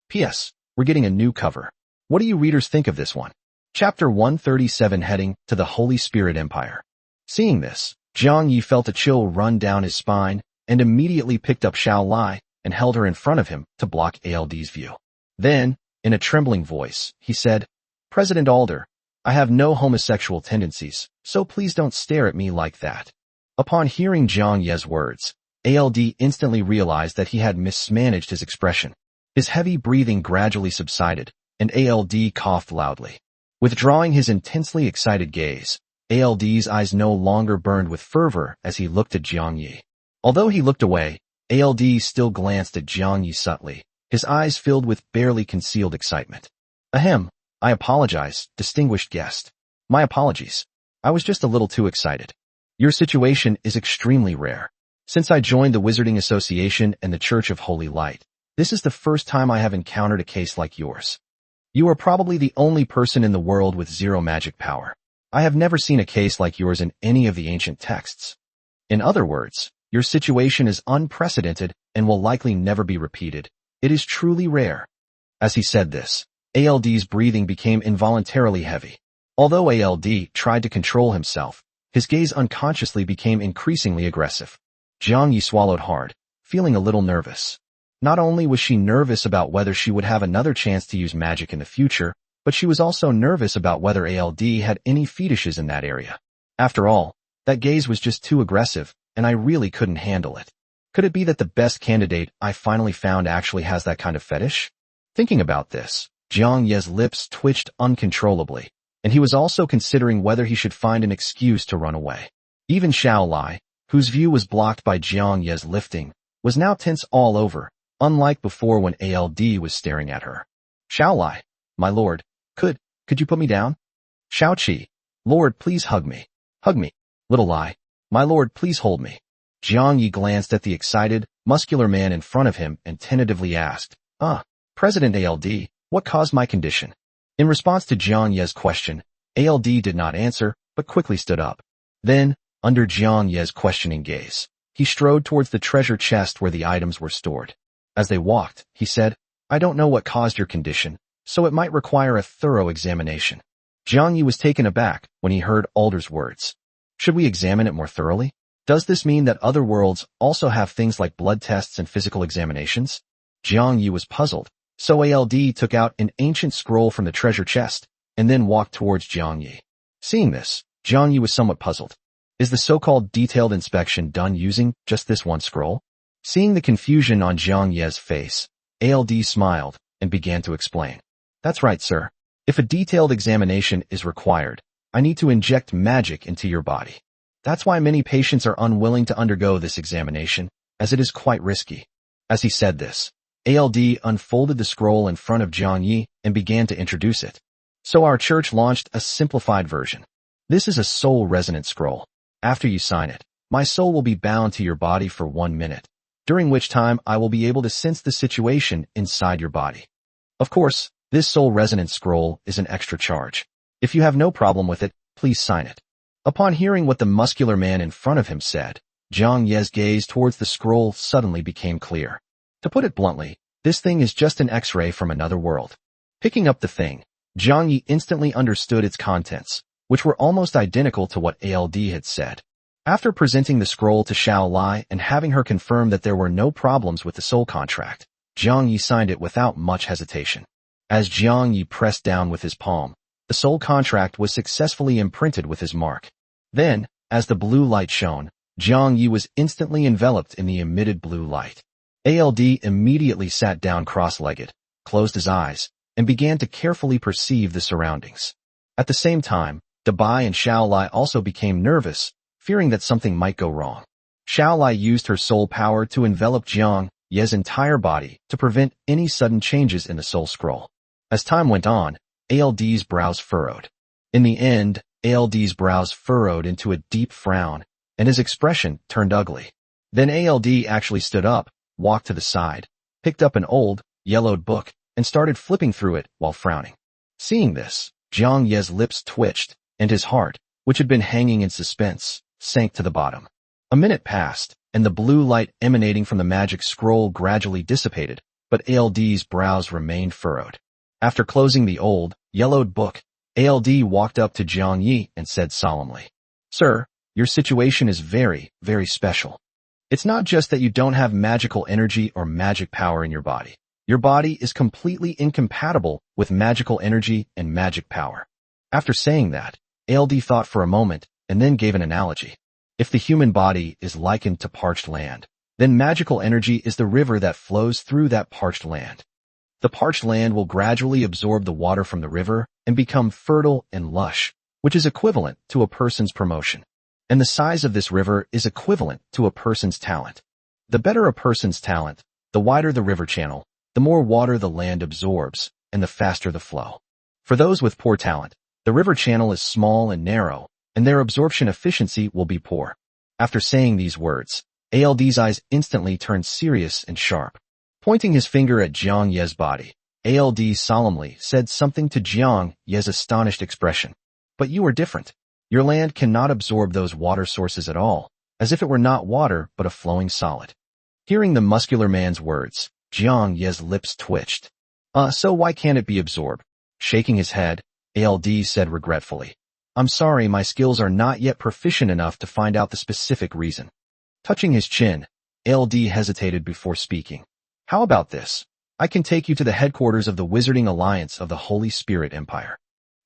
P.S. We're getting a new cover. What do you readers think of this one? Chapter 137 heading to the Holy Spirit Empire. Seeing this, Jiang Yi felt a chill run down his spine and immediately picked up Xiao Lai and held her in front of him to block ALD's view. Then, in a trembling voice, he said, "President Alder, I have no homosexual tendencies, so please don't stare at me like that. Upon hearing Jiang Ye's words, ALD instantly realized that he had mismanaged his expression. His heavy breathing gradually subsided, and ALD coughed loudly. Withdrawing his intensely excited gaze, ALD's eyes no longer burned with fervor as he looked at Jiang Yi. Although he looked away, ALD still glanced at Jiang Yi subtly, his eyes filled with barely concealed excitement. Ahem, I apologize, distinguished guest. My apologies. I was just a little too excited. Your situation is extremely rare. Since I joined the Wizarding Association and the Church of Holy Light, this is the first time I have encountered a case like yours. You are probably the only person in the world with zero magic power. I have never seen a case like yours in any of the ancient texts. In other words, your situation is unprecedented and will likely never be repeated. It is truly rare. As he said this, ALD's breathing became involuntarily heavy. Although ALD tried to control himself, his gaze unconsciously became increasingly aggressive. Jiang Yi swallowed hard, feeling a little nervous. Not only was she nervous about whether she would have another chance to use magic in the future, but she was also nervous about whether ALD had any fetishes in that area. After all, that gaze was just too aggressive, and I really couldn't handle it. Could it be that the best candidate I finally found actually has that kind of fetish? Thinking about this, Jiang Ye's lips twitched uncontrollably, and he was also considering whether he should find an excuse to run away. Even Xiao Lai, whose view was blocked by Jiang Ye's lifting, was now tense all over, unlike before when ALD was staring at her. Xiao Lai, my lord, could you put me down? Xiao Qi, lord, please hug me. Hug me. Little Lai, my lord, please hold me. Jiang Yi glanced at the excited, muscular man in front of him and tentatively asked, President ALD, what caused my condition? In response to Jiang Ye's question, ALD did not answer, but quickly stood up. Then, under Jiang Ye's questioning gaze, he strode towards the treasure chest where the items were stored. As they walked, he said, I don't know what caused your condition, so it might require a thorough examination. Jiang Yi was taken aback when he heard Alder's words. Should we examine it more thoroughly? Does this mean that other worlds also have things like blood tests and physical examinations? Jiang Yi was puzzled, so ALD took out an ancient scroll from the treasure chest and then walked towards Jiang Yi. Seeing this, Jiang Yi was somewhat puzzled. Is the so-called detailed inspection done using just this one scroll? Seeing the confusion on Jiang Ye's face, ALD smiled and began to explain. That's right, sir. If a detailed examination is required, I need to inject magic into your body. That's why many patients are unwilling to undergo this examination, as it is quite risky. As he said this, ALD unfolded the scroll in front of Jiang Yi and began to introduce it. So our church launched a simplified version. This is a soul resonance scroll. After you sign it, my soul will be bound to your body for 1 minute, during which time I will be able to sense the situation inside your body. Of course, this soul resonance scroll is an extra charge. If you have no problem with it, please sign it. Upon hearing what the muscular man in front of him said, Jiang Ye's gaze towards the scroll suddenly became clear. To put it bluntly, this thing is just an X-ray from another world. Picking up the thing, Jiang Yi instantly understood its contents, which were almost identical to what ALD had said. After presenting the scroll to Xiao Lai and having her confirm that there were no problems with the soul contract, Jiang Yi signed it without much hesitation. As Jiang Yi pressed down with his palm, the soul contract was successfully imprinted with his mark. Then, as the blue light shone, Jiang Yi was instantly enveloped in the emitted blue light. ALD immediately sat down cross-legged, closed his eyes, and began to carefully perceive the surroundings. At the same time, Dabai and Xiao Lai also became nervous, fearing that something might go wrong. Xiao Lai used her soul power to envelop Jiang Ye's entire body to prevent any sudden changes in the soul scroll. As time went on, ALD's brows furrowed. In the end, ALD's brows furrowed into a deep frown, and his expression turned ugly. Then ALD actually stood up, walked to the side, picked up an old, yellowed book, and started flipping through it while frowning. Seeing this, Jiang Ye's lips twitched, and his heart, which had been hanging in suspense, sank to the bottom. A minute passed, and the blue light emanating from the magic scroll gradually dissipated, but ALD's brows remained furrowed. After closing the old, yellowed book, ALD walked up to Jiang Yi and said solemnly, Sir, your situation is very, very special. It's not just that you don't have magical energy or magic power in your body. Your body is completely incompatible with magical energy and magic power. After saying that, ALD thought for a moment and then gave an analogy. If the human body is likened to parched land, then magical energy is the river that flows through that parched land. The parched land will gradually absorb the water from the river and become fertile and lush, which is equivalent to a person's promotion. And the size of this river is equivalent to a person's talent. The better a person's talent, the wider the river channel, the more water the land absorbs, and the faster the flow. For those with poor talent, the river channel is small and narrow, and their absorption efficiency will be poor. After saying these words, ALD's eyes instantly turned serious and sharp. Pointing his finger at Jiang Ye's body, ALD solemnly said something to Jiang Ye's astonished expression. But you are different. Your land cannot absorb those water sources at all, as if it were not water but a flowing solid. Hearing the muscular man's words, Jiang Ye's lips twitched. So why can't it be absorbed? Shaking his head, ALD said regretfully. I'm sorry, my skills are not yet proficient enough to find out the specific reason. Touching his chin, ALD hesitated before speaking. How about this? I can take you to the headquarters of the Wizarding Alliance of the Holy Spirit Empire.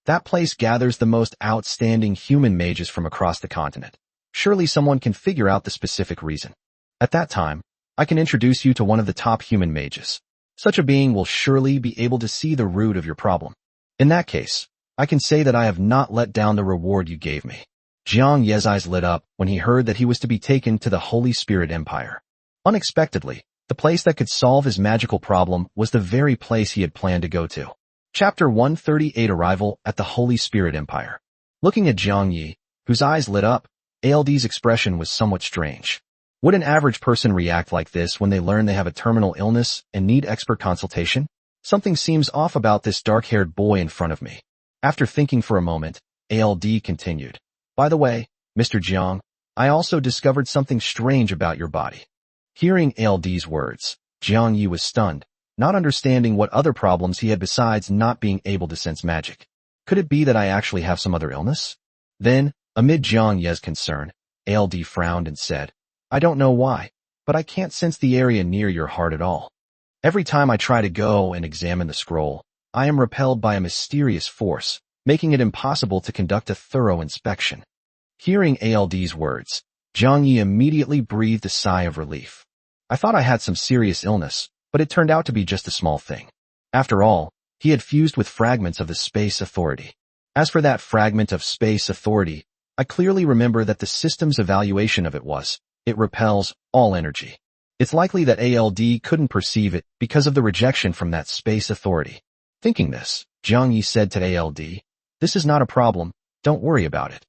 That place gathers the most outstanding human mages from across the continent. Surely someone can figure out the specific reason. At that time, I can introduce you to one of the top human mages. Such a being will surely be able to see the root of your problem. In that case, I can say that I have not let down the reward you gave me. Jiang Ye's eyes lit up when he heard that he was to be taken to the Holy Spirit Empire. Unexpectedly, the place that could solve his magical problem was the very place he had planned to go to. Chapter 138 Arrival at the Holy Spirit Empire. Looking at Jiang Ye, whose eyes lit up, ALD's expression was somewhat strange. Would an average person react like this when they learn they have a terminal illness and need expert consultation? Something seems off about this dark-haired boy in front of me. After thinking for a moment, ALD continued. By the way, Mr. Jiang, I also discovered something strange about your body. Hearing ALD's words, Jiang Yi was stunned, not understanding what other problems he had besides not being able to sense magic. Could it be that I actually have some other illness? Then, amid Jiang Ye's concern, ALD frowned and said, I don't know why, but I can't sense the area near your heart at all. Every time I try to go and examine the scroll, I am repelled by a mysterious force, making it impossible to conduct a thorough inspection. Hearing ALD's words, Jiang Yi immediately breathed a sigh of relief. I thought I had some serious illness, but it turned out to be just a small thing. After all, he had fused with fragments of the Space Authority. As for that fragment of Space Authority, I clearly remember that the system's evaluation of it was, it repels all energy. It's likely that ALD couldn't perceive it because of the rejection from that Space Authority. Thinking this, Jiang Yi said to ALD, this is not a problem, don't worry about it.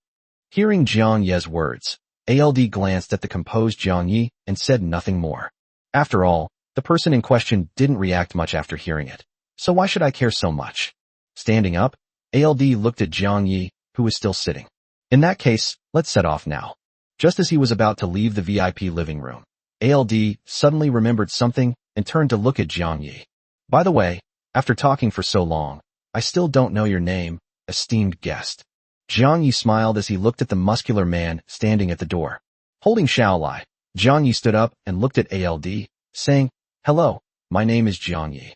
Hearing Jiang Ye's words, ALD glanced at the composed Jiang Yi and said nothing more. After all, the person in question didn't react much after hearing it, so why should I care so much? Standing up, ALD looked at Jiang Yi, who was still sitting. In that case, let's set off now. Just as he was about to leave the VIP living room, ALD suddenly remembered something and turned to look at Jiang Yi. By the way, after talking for so long, I still don't know your name, esteemed guest. Jiang Yi smiled as he looked at the muscular man standing at the door. Holding Xiaolai, Jiang Yi stood up and looked at ALD, saying, Hello, my name is Jiang Yi.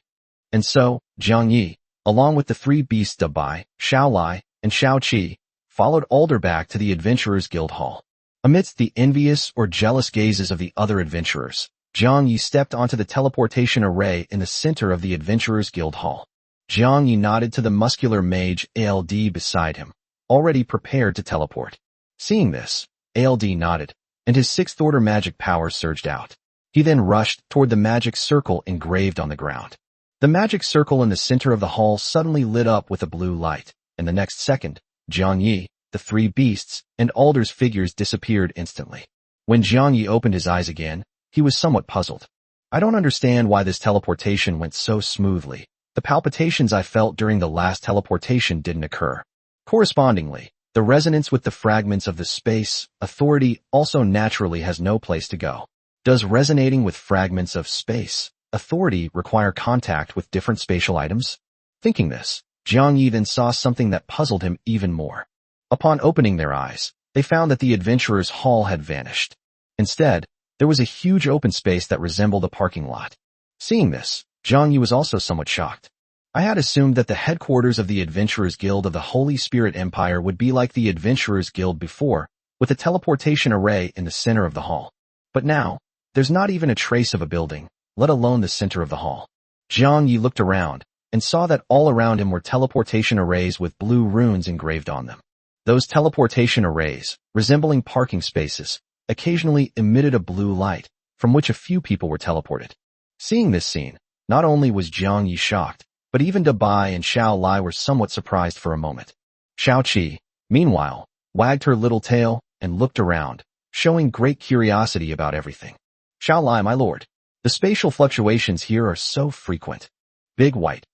And so, Jiang Yi, along with the three beasts Dabai, Xiaolai, and Xiaoqi, followed Alder back to the Adventurers Guild Hall. Amidst the envious or jealous gazes of the other adventurers, Jiang Yi stepped onto the teleportation array in the center of the Adventurers Guild Hall. Jiang Yi nodded to the muscular mage ALD beside him, already prepared to teleport. Seeing this, ALD nodded, and his sixth-order magic power surged out. He then rushed toward the magic circle engraved on the ground. The magic circle in the center of the hall suddenly lit up with a blue light, and the next second, Jiang Yi, the three beasts, and Alder's figures disappeared instantly. When Jiang Yi opened his eyes again, he was somewhat puzzled. I don't understand why this teleportation went so smoothly. The palpitations I felt during the last teleportation didn't occur. Correspondingly, the resonance with the fragments of the Space Authority also naturally has no place to go. Does resonating with fragments of Space Authority require contact with different spatial items? Thinking this, Jiang Yi then saw something that puzzled him even more. Upon opening their eyes, they found that the adventurers' hall had vanished. Instead, there was a huge open space that resembled a parking lot. Seeing this, Jiang Yi was also somewhat shocked. I had assumed that the headquarters of the Adventurers Guild of the Holy Spirit Empire would be like the Adventurers Guild before, with a teleportation array in the center of the hall. But now, there's not even a trace of a building, let alone the center of the hall. Jiang Yi looked around and saw that all around him were teleportation arrays with blue runes engraved on them. Those teleportation arrays, resembling parking spaces, occasionally emitted a blue light, from which a few people were teleported. Seeing this scene, not only was Jiang Yi shocked, but even Dabai and Xiao Lai were somewhat surprised for a moment. Xiao Qi, meanwhile, wagged her little tail and looked around, showing great curiosity about everything. Xiao Lai, my lord, the spatial fluctuations here are so frequent. Big White.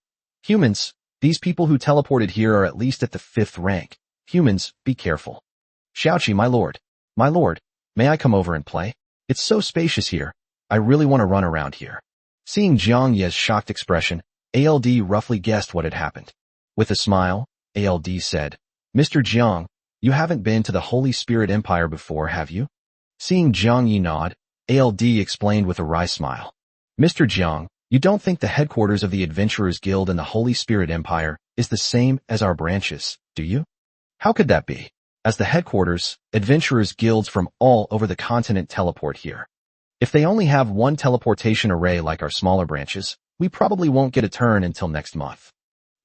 Humans, these people who teleported here are at least at the 5th rank. Humans, be careful. Xiaoqi, my lord, may I come over and play? It's so spacious here. I really want to run around here. Seeing Jiang Yi's shocked expression, ALD roughly guessed what had happened. With a smile, ALD said, Mr. Jiang, you haven't been to the Holy Spirit Empire before, have you? Seeing Jiang Yi nod, ALD explained with a wry smile. Mr. Jiang, you don't think the headquarters of the Adventurers Guild in the Holy Spirit Empire is the same as our branches, do you? How could that be? As the headquarters, adventurers guilds from all over the continent teleport here. If they only have one teleportation array like our smaller branches, we probably won't get a turn until next month.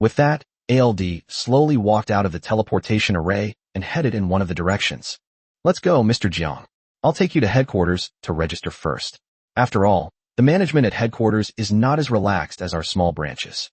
With that, ALD slowly walked out of the teleportation array and headed in one of the directions. Let's go, Mr. Jiang. I'll take you to headquarters to register first. After all, the management at headquarters is not as relaxed as our small branches.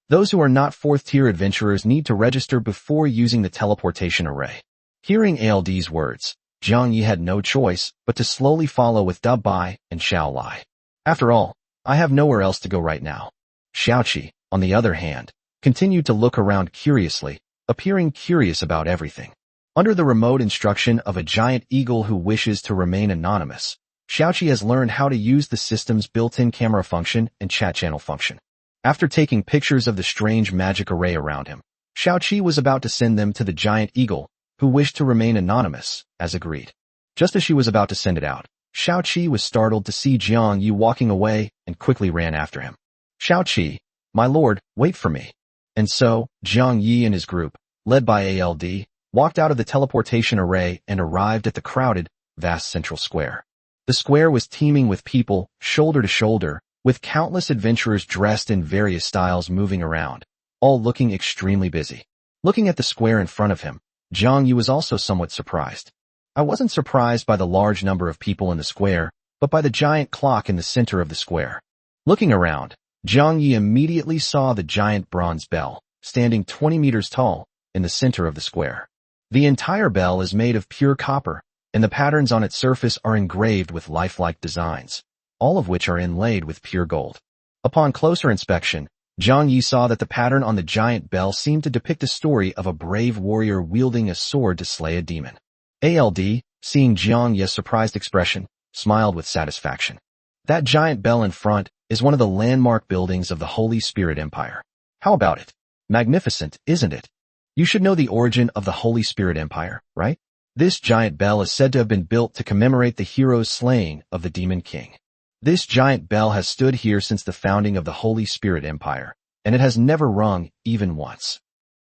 Those who are not 4th-tier adventurers need to register before using the teleportation array. Hearing ALD's words, Jiang Yi had no choice but to slowly follow with Dabai and Xiao Lai. After all, I have nowhere else to go right now. Xiaoqi, on the other hand, continued to look around curiously, appearing curious about everything. Under the remote instruction of a giant eagle who wishes to remain anonymous, Xiaoqi has learned how to use the system's built-in camera function and chat channel function. After taking pictures of the strange magic array around him, Xiaoqi was about to send them to the giant eagle, who wished to remain anonymous, as agreed. Just as she was about to send it out, Xiaoqi was startled to see Jiang Yi walking away and quickly ran after him. Xiaoqi, my lord, wait for me. And so, Jiang Yi and his group, led by ALD, walked out of the teleportation array and arrived at the crowded, vast central square. The square was teeming with people, shoulder to shoulder, with countless adventurers dressed in various styles moving around, all looking extremely busy. Looking at the square in front of him, Jiang Yi was also somewhat surprised. I wasn't surprised by the large number of people in the square, but by the giant clock in the center of the square. Looking around, Jiang Yi immediately saw the giant bronze bell, standing 20 meters tall, in the center of the square. The entire bell is made of pure copper, and the patterns on its surface are engraved with lifelike designs, all of which are inlaid with pure gold. Upon closer inspection, Jiang Yi saw that the pattern on the giant bell seemed to depict a story of a brave warrior wielding a sword to slay a demon. ALD, seeing Jiang Yi's surprised expression, smiled with satisfaction. That giant bell in front is one of the landmark buildings of the Holy Spirit Empire. How about it? Magnificent, isn't it? You should know the origin of the Holy Spirit Empire, right? This giant bell is said to have been built to commemorate the hero's slaying of the Demon King. This giant bell has stood here since the founding of the Holy Spirit Empire, and it has never rung even once.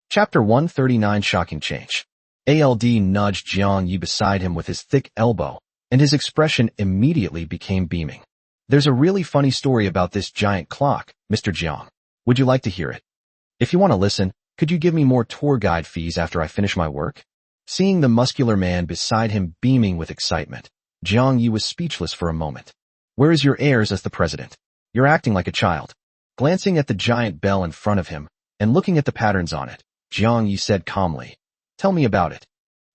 Chapter 139 Shocking Change. ALD nudged Jiang Yi beside him with his thick elbow, and his expression immediately became beaming. There's a really funny story about this giant clock, Mr. Jiang. Would you like to hear it? If you want to listen, could you give me more tour guide fees after I finish my work? Seeing the muscular man beside him beaming with excitement, Jiang Yi was speechless for a moment. Where is your airs as the president? You're acting like a child. Glancing at the giant bell in front of him, and looking at the patterns on it, Jiang Yi said calmly, Tell me about it.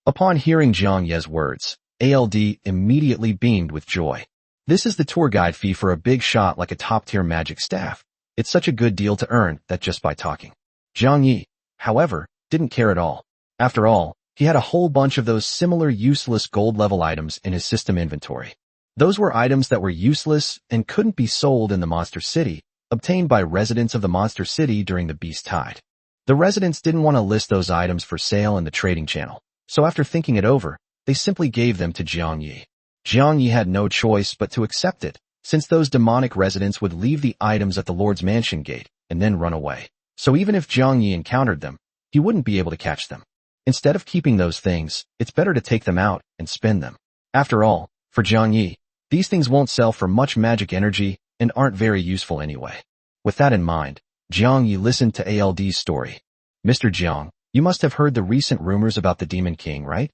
Upon hearing Jiang Yi's words, ALD immediately beamed with joy. This is the tour guide fee for a big shot like a top-tier magic staff. It's such a good deal to earn that just by talking. Jiang Yi, however, didn't care at all. After all, he had a whole bunch of those similar useless gold-level items in his system inventory. Those were items that were useless and couldn't be sold in the Monster City, obtained by residents of the Monster City during the Beast Tide. The residents didn't want to list those items for sale in the trading channel, so after thinking it over, they simply gave them to Jiang Yi. Jiang Yi had no choice but to accept it, since those demonic residents would leave the items at the Lord's Mansion gate and then run away. So even if Jiang Yi encountered them, he wouldn't be able to catch them. Instead of keeping those things, it's better to take them out and spin them. After all, for Jiang Yi, these things won't sell for much magic energy and aren't very useful anyway. With that in mind, Jiang Yi listened to ALD's story. Mr. Jiang, you must have heard the recent rumors about the Demon King, right?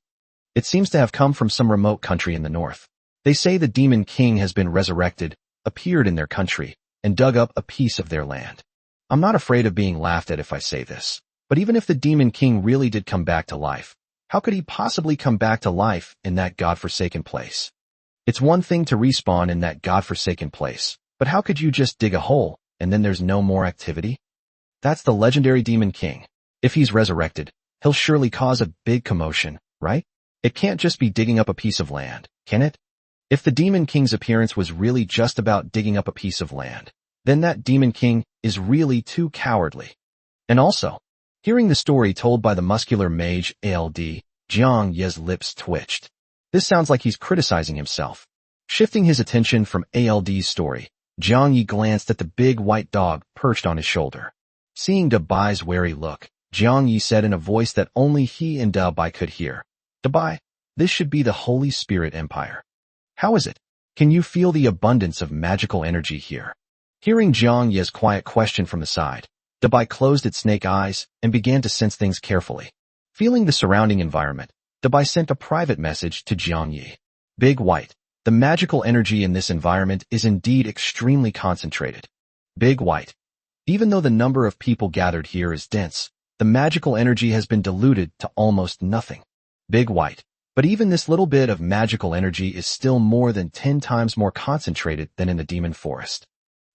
It seems to have come from some remote country in the north. They say the Demon King has been resurrected, appeared in their country, and dug up a piece of their land. I'm not afraid of being laughed at if I say this, but even if the Demon King really did come back to life, how could he possibly come back to life in that godforsaken place? It's one thing to respawn in that godforsaken place, but how could you just dig a hole, and then there's no more activity? That's the legendary Demon King. If he's resurrected, he'll surely cause a big commotion, right? It can't just be digging up a piece of land, can it? If the Demon King's appearance was really just about digging up a piece of land, then that Demon King is really too cowardly. And also, hearing the story told by the muscular mage ALD, Jiang Ye's lips twitched. This sounds like he's criticizing himself. Shifting his attention from ALD's story, Jiang Yi glanced at the big white dog perched on his shoulder. Seeing Dabai's wary look, Jiang Yi said in a voice that only he and Dabai could hear, "Dabai, this should be the Holy Spirit Empire. How is it? Can you feel the abundance of magical energy here?" Hearing Jiang Ye's quiet question from the side, Dabai closed its snake eyes and began to sense things carefully. Feeling the surrounding environment, Dabai sent a private message to Jiang Yi. Big White, the magical energy in this environment is indeed extremely concentrated. Big White, even though the number of people gathered here is dense, the magical energy has been diluted to almost nothing. Big White, but even this little bit of magical energy is still more than 10 times more concentrated than in the demon forest.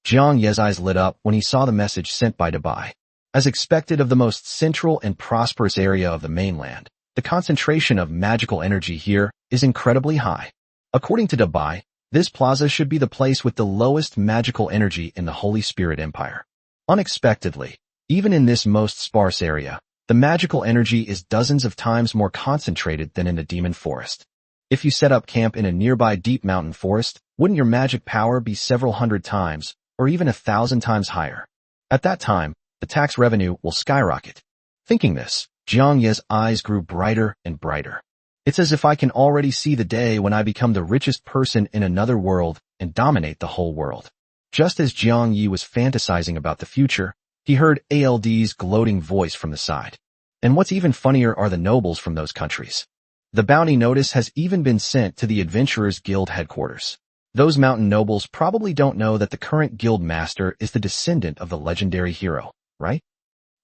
Jiang Ye's eyes lit up when he saw the message sent by Dabai. As expected of the most central and prosperous area of the mainland, the concentration of magical energy here is incredibly high. According to Dabai, this plaza should be the place with the lowest magical energy in the Holy Spirit Empire. Unexpectedly, even in this most sparse area, the magical energy is dozens of times more concentrated than in the demon forest. If you set up camp in a nearby deep mountain forest, wouldn't your magic power be several hundred times, or even 1,000 times higher? At that time, the tax revenue will skyrocket. Thinking this, Jiang Ye's eyes grew brighter and brighter. It's as if I can already see the day when I become the richest person in another world and dominate the whole world. Just as Jiang Yi was fantasizing about the future, he heard ALD's gloating voice from the side. And what's even funnier are the nobles from those countries. The bounty notice has even been sent to the Adventurers Guild headquarters. Those mountain nobles probably don't know that the current guild master is the descendant of the legendary hero, right?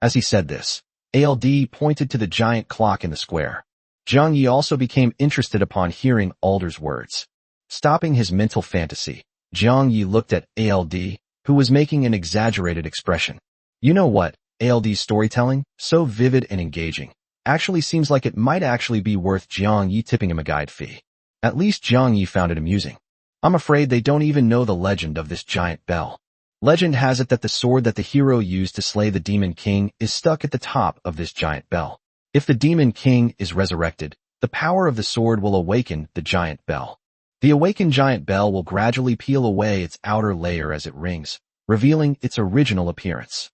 As he said this, ALD pointed to the giant clock in the square. Jiang Yi also became interested upon hearing Alder's words. Stopping his mental fantasy, Jiang Yi looked at ALD, who was making an exaggerated expression. You know what? ALD's storytelling, so vivid and engaging, actually seems like it might actually be worth Jiang Yi tipping him a guide fee. At least Jiang Yi found it amusing. I'm afraid they don't even know the legend of this giant bell. Legend has it that the sword that the hero used to slay the Demon King is stuck at the top of this giant bell. If the Demon King is resurrected, the power of the sword will awaken the giant bell. The awakened giant bell will gradually peel away its outer layer as it rings, revealing its original appearance.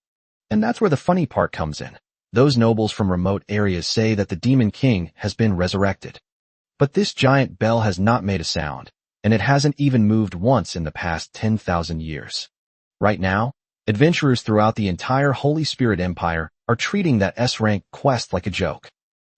And that's where the funny part comes in. Those nobles from remote areas say that the Demon King has been resurrected. But this giant bell has not made a sound, and it hasn't even moved once in the past 10,000 years. Right now, adventurers throughout the entire Holy Spirit Empire are treating that S-rank quest like a joke.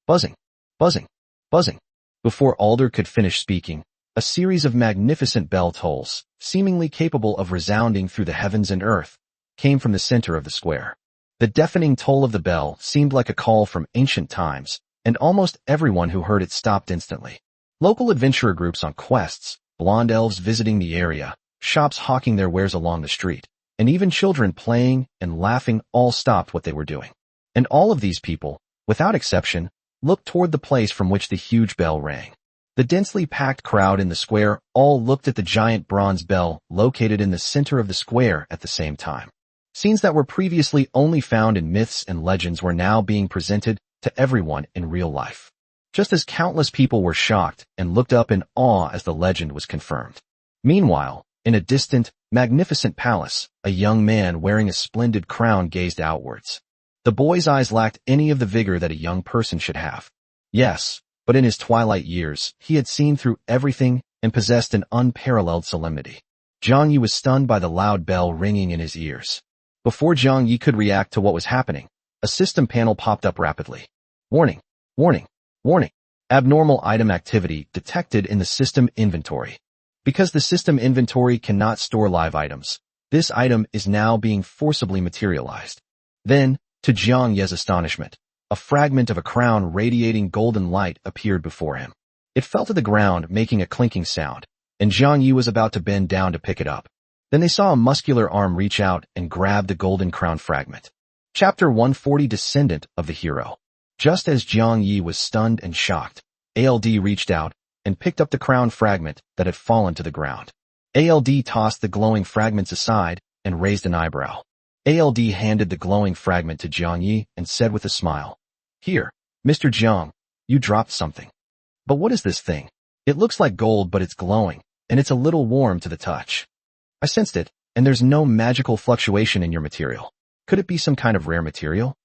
Buzzing, buzzing, buzzing. Before Alder could finish speaking, a series of magnificent bell tolls, seemingly capable of resounding through the heavens and earth, came from the center of the square. The deafening toll of the bell seemed like a call from ancient times, and almost everyone who heard it stopped instantly. Local adventurer groups on quests, blonde elves visiting the area, shops hawking their wares along the street, and even children playing and laughing all stopped what they were doing. And all of these people, without exception, looked toward the place from which the huge bell rang. The densely packed crowd in the square all looked at the giant bronze bell located in the center of the square at the same time. Scenes that were previously only found in myths and legends were now being presented to everyone in real life. Just as countless people were shocked and looked up in awe as the legend was confirmed. Meanwhile, In a distant, magnificent palace, a young man wearing a splendid crown gazed outwards. The boy's eyes lacked any of the vigor that a young person should have. Yes, but in his twilight years, he had seen through everything and possessed an unparalleled solemnity. Jiang Yi was stunned by the loud bell ringing in his ears. Before Jiang Yi could react to what was happening, a system panel popped up rapidly. Warning, warning, warning. Abnormal item activity detected in the system inventory. Because the system inventory cannot store live items, this item is now being forcibly materialized. Then, to Jiang Yi's astonishment, a fragment of a crown radiating golden light appeared before him. It fell to the ground, making a clinking sound, and Jiang Yi was about to bend down to pick it up. Then they saw a muscular arm reach out and grab the golden crown fragment. Chapter 140, Descendant of the Hero. Just as Jiang Yi was stunned and shocked, ALD reached out and picked up the crown fragment that had fallen to the ground. ALD tossed the glowing fragments aside and raised an eyebrow. ALD handed the glowing fragment to Jiang Yi and said with a smile, "Here, Mr. Jiang, you dropped something. But what is this thing? It looks like gold, but it's glowing, and it's a little warm to the touch. I sensed it, and there's no magical fluctuation in your material. Could it be some kind of rare material?"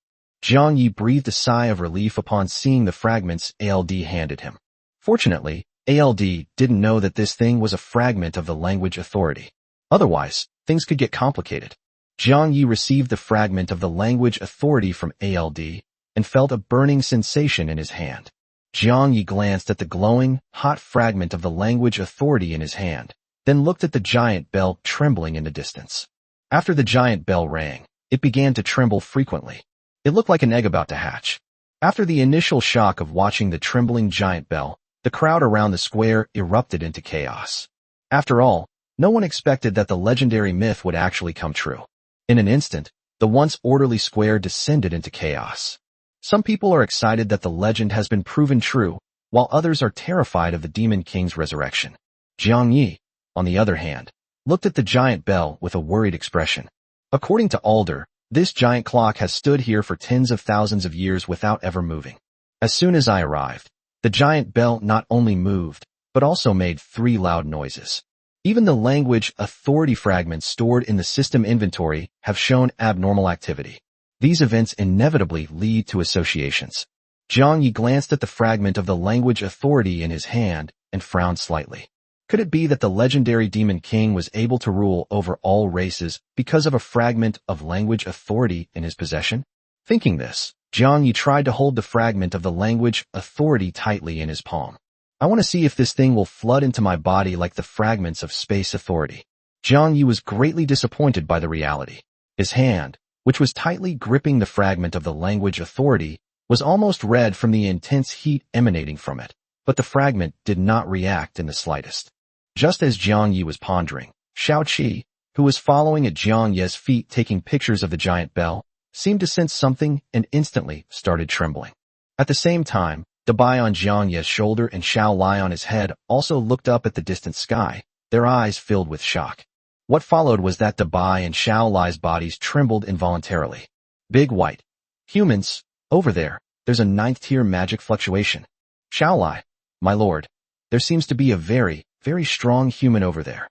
Jiang Yi breathed a sigh of relief upon seeing the fragments ALD handed him. Fortunately, ALD didn't know that this thing was a fragment of the language authority. Otherwise, things could get complicated. Jiang Yi received the fragment of the language authority from ALD and felt a burning sensation in his hand. Jiang Yi glanced at the glowing, hot fragment of the language authority in his hand, then looked at the giant bell trembling in the distance. After the giant bell rang, it began to tremble frequently. It looked like an egg about to hatch. After the initial shock of watching the trembling giant bell, the crowd around the square erupted into chaos. After all, no one expected that the legendary myth would actually come true. In an instant, the once orderly square descended into chaos. Some people are excited that the legend has been proven true, while others are terrified of the Demon King's resurrection. Jiang Yi, on the other hand, looked at the giant bell with a worried expression. According to Alder, this giant clock has stood here for tens of thousands of years without ever moving. As soon as I arrived, the giant bell not only moved, but also made 3 loud noises. Even the language authority fragments stored in the system inventory have shown abnormal activity. These events inevitably lead to associations. Jiang Yi glanced at the fragment of the language authority in his hand and frowned slightly. Could it be that the legendary Demon King was able to rule over all races because of a fragment of language authority in his possession? Thinking this, Jiang Yi tried to hold the fragment of the language authority tightly in his palm. I want to see if this thing will flood into my body like the fragments of space authority. Jiang Yi was greatly disappointed by the reality. His hand, which was tightly gripping the fragment of the language authority, was almost red from the intense heat emanating from it, but the fragment did not react in the slightest. Just as Jiang Yi was pondering, Shao Qi, who was following at Jiang Yi's feet taking pictures of the giant bell, seemed to sense something and instantly started trembling. At the same time, Dabai on Jiang Yi's shoulder and Shao Lai on his head also looked up at the distant sky, their eyes filled with shock. What followed was that Dabai and Shao Lai's bodies trembled involuntarily. Big white. Humans, over there, there's a 9th-tier magic fluctuation. Shao Lai, my lord, there seems to be a very strong human over there.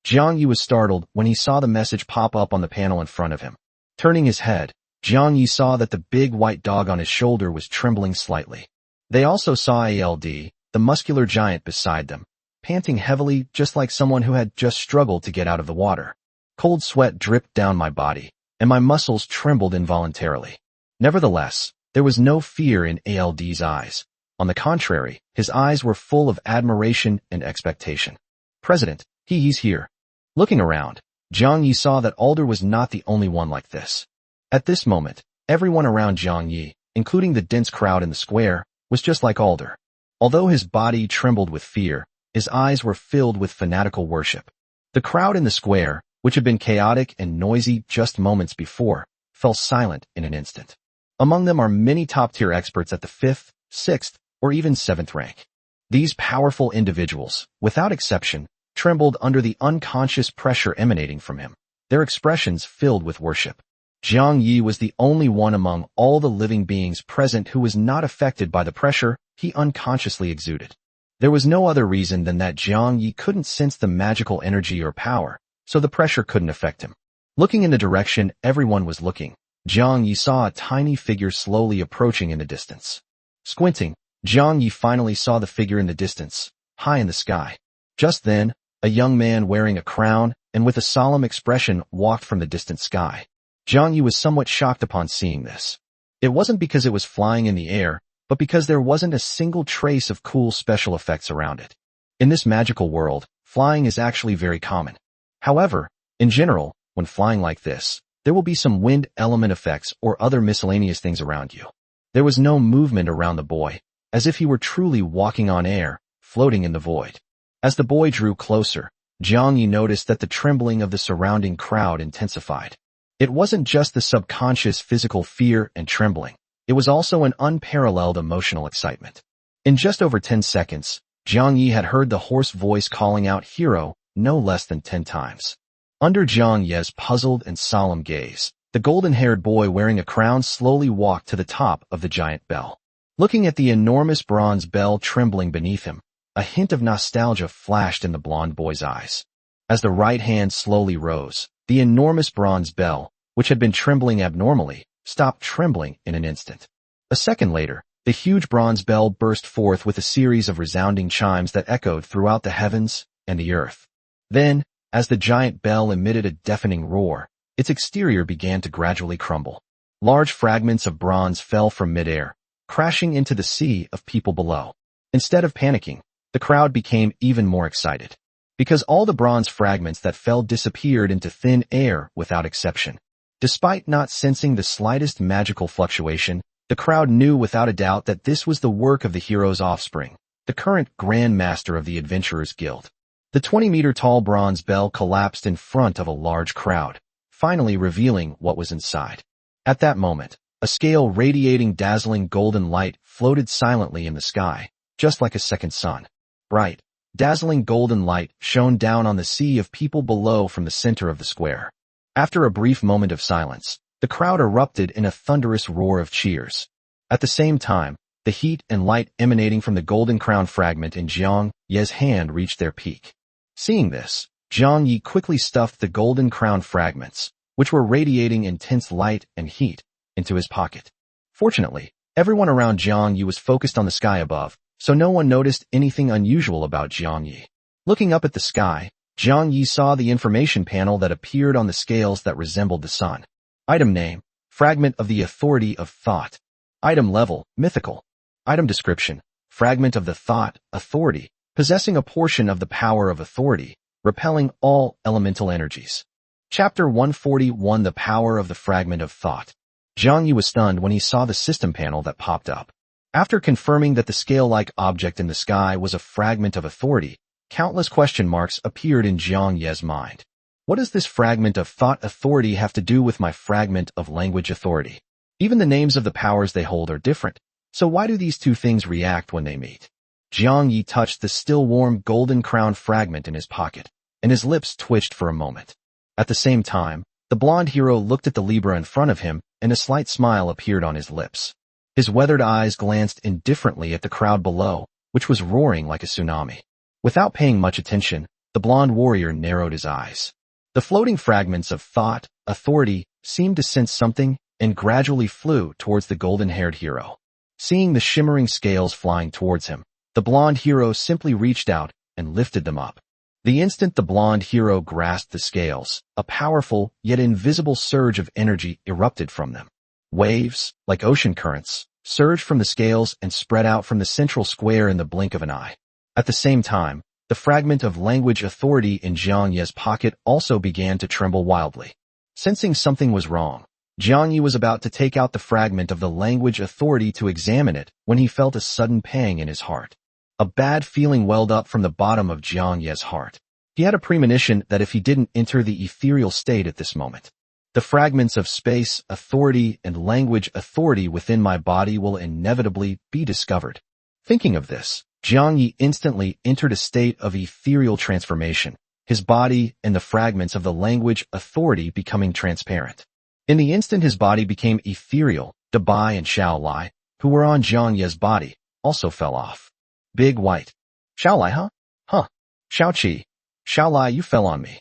Jiang Yi was startled when he saw the message pop up on the panel in front of him. Turning his head, Jiang Yi saw that the big white dog on his shoulder was trembling slightly. They also saw ALD, the muscular giant beside them, panting heavily just like someone who had just struggled to get out of the water. Cold sweat dripped down my body, and my muscles trembled involuntarily. Nevertheless, there was no fear in ALD's eyes. On the contrary, his eyes were full of admiration and expectation. President, he's here. Looking around, Jiang Yi saw that Alder was not the only one like this. At this moment, everyone around Jiang Yi, including the dense crowd in the square, was just like Alder. Although his body trembled with fear, his eyes were filled with fanatical worship. The crowd in the square, which had been chaotic and noisy just moments before, fell silent in an instant. Among them are many top-tier experts at the 5th, 6th, or even 7th rank. These powerful individuals, without exception, trembled under the unconscious pressure emanating from him, their expressions filled with worship. Jiang Yi was the only one among all the living beings present who was not affected by the pressure he unconsciously exuded. There was no other reason than that Jiang Yi couldn't sense the magical energy or power, so the pressure couldn't affect him. Looking in the direction everyone was looking, Jiang Yi saw a tiny figure slowly approaching in the distance. Squinting, Jiang Yi finally saw the figure in the distance, high in the sky. Just then, a young man wearing a crown and with a solemn expression walked from the distant sky. Jiang Yi was somewhat shocked upon seeing this. It wasn't because it was flying in the air, but because there wasn't a single trace of cool special effects around it. In this magical world, flying is actually very common. However, in general, when flying like this, there will be some wind element effects or other miscellaneous things around you. There was no movement around the boy, as if he were truly walking on air, floating in the void. As the boy drew closer, Jiang Yi noticed that the trembling of the surrounding crowd intensified. It wasn't just the subconscious physical fear and trembling. It was also an unparalleled emotional excitement. In just over 10 seconds, Jiang Yi had heard the hoarse voice calling out hero no less than 10 times. Under Jiang Yi's puzzled and solemn gaze, the golden-haired boy wearing a crown slowly walked to the top of the giant bell. Looking at the enormous bronze bell trembling beneath him, a hint of nostalgia flashed in the blonde boy's eyes. As the right hand slowly rose, the enormous bronze bell, which had been trembling abnormally, stopped trembling in an instant. A second later, the huge bronze bell burst forth with a series of resounding chimes that echoed throughout the heavens and the earth. Then, as the giant bell emitted a deafening roar, its exterior began to gradually crumble. Large fragments of bronze fell from midair, crashing into the sea of people below. Instead of panicking, the crowd became even more excited, because all the bronze fragments that fell disappeared into thin air without exception. Despite not sensing the slightest magical fluctuation, the crowd knew without a doubt that this was the work of the hero's offspring, the current Grand Master of the Adventurers Guild. The 20-meter-tall bronze bell collapsed in front of a large crowd, finally revealing what was inside. At that moment, a scale radiating dazzling golden light floated silently in the sky, just like a second sun. Bright, dazzling golden light shone down on the sea of people below from the center of the square. After a brief moment of silence, the crowd erupted in a thunderous roar of cheers. At the same time, the heat and light emanating from the golden crown fragment in Jiang Yi's hand reached their peak. Seeing this, Jiang Yi quickly stuffed the golden crown fragments, which were radiating intense light and heat, into his pocket. Fortunately, everyone around Jiang Yi was focused on the sky above, so no one noticed anything unusual about Jiang Yi. Looking up at the sky, Jiang Yi saw the information panel that appeared on the scales that resembled the sun. Item name, fragment of the authority of thought. Item level, mythical. Item description, fragment of the thought, authority, possessing a portion of the power of authority, repelling all elemental energies. Chapter 141, The Power of the Fragment of Thought. Jiang Yi was stunned when he saw the system panel that popped up. After confirming that the scale-like object in the sky was a fragment of authority, countless question marks appeared in Jiang Yi's mind. What does this fragment of thought authority have to do with my fragment of language authority? Even the names of the powers they hold are different, so why do these two things react when they meet? Jiang Yi touched the still warm golden crown fragment in his pocket, and his lips twitched for a moment. At the same time, the blonde hero looked at the Libra in front of him, and a slight smile appeared on his lips. His weathered eyes glanced indifferently at the crowd below, which was roaring like a tsunami. Without paying much attention, the blonde warrior narrowed his eyes. The floating fragments of thought, authority, seemed to sense something and gradually flew towards the golden-haired hero. Seeing the shimmering scales flying towards him, the blonde hero simply reached out and lifted them up. The instant the blonde hero grasped the scales, a powerful yet invisible surge of energy erupted from them. Waves, like ocean currents, surged from the scales and spread out from the central square in the blink of an eye. At the same time, the fragment of language authority in Jiang Yi's pocket also began to tremble wildly. Sensing something was wrong, Jiang Yi was about to take out the fragment of the language authority to examine it when he felt a sudden pang in his heart. A bad feeling welled up from the bottom of Jiang Yi's heart. He had a premonition that if he didn't enter the ethereal state at this moment, the fragments of space, authority, and language authority within my body will inevitably be discovered. Thinking of this, Jiang Yi instantly entered a state of ethereal transformation, his body and the fragments of the language authority becoming transparent. In the instant his body became ethereal, Dabai and Xiao Lai, who were on Jiang Yi's body, also fell off. Big white Xiaolai, huh? Huh. Xiaoqi. Xiaolai, you fell on me.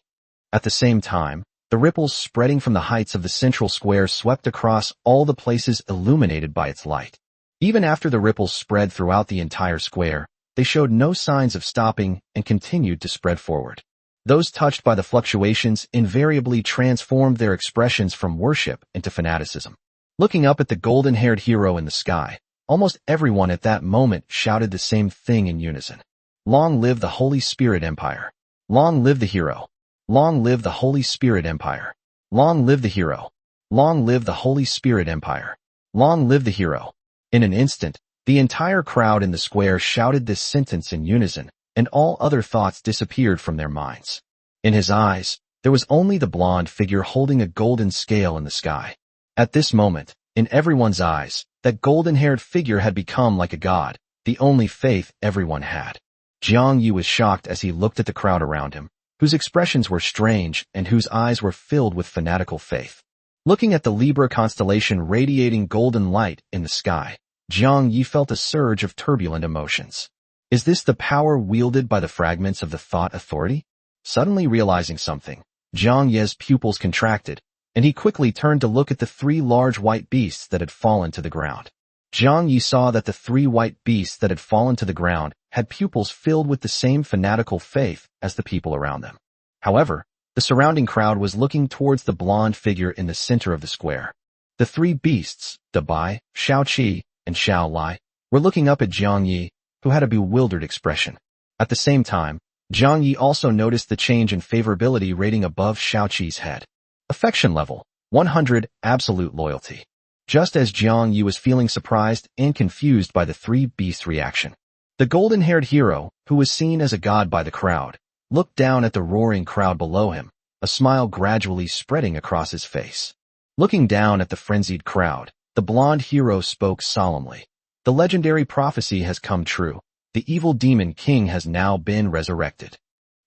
At the same time, the ripples spreading from the heights of the central square swept across all the places illuminated by its light. Even after the ripples spread throughout the entire square, they showed no signs of stopping and continued to spread forward. Those touched by the fluctuations invariably transformed their expressions from worship into fanaticism. Looking up at the golden-haired hero in the sky, almost everyone at that moment shouted the same thing in unison. Long live the Holy Spirit Empire. Long live the hero. Long live the Holy Spirit Empire. Long live the hero. Long live the Holy Spirit Empire. Long live the hero. In an instant, the entire crowd in the square shouted this sentence in unison, and all other thoughts disappeared from their minds. In his eyes, there was only the blonde figure holding a golden scale in the sky. At this moment, in everyone's eyes, that golden-haired figure had become like a god, the only faith everyone had. Jiang Yi was shocked as he looked at the crowd around him, whose expressions were strange and whose eyes were filled with fanatical faith. Looking at the Libra constellation radiating golden light in the sky, Jiang Yi felt a surge of turbulent emotions. Is this the power wielded by the fragments of the thought authority? Suddenly realizing something, Jiang Yi's pupils contracted, and he quickly turned to look at the three large white beasts that had fallen to the ground. Jiang Yi saw that the three white beasts that had fallen to the ground had pupils filled with the same fanatical faith as the people around them. However, the surrounding crowd was looking towards the blonde figure in the center of the square. The three beasts, Dabai, Xiaoqi, and Xiaolai, were looking up at Jiang Yi, who had a bewildered expression. At the same time, Jiang Yi also noticed the change in favorability rating above Xiaoqi's head. Affection level, 100, absolute loyalty. Just as Jiang Yi was feeling surprised and confused by the three beasts' reaction, the golden-haired hero, who was seen as a god by the crowd, looked down at the roaring crowd below him, a smile gradually spreading across his face. Looking down at the frenzied crowd, the blonde hero spoke solemnly. The legendary prophecy has come true. The evil demon king has now been resurrected.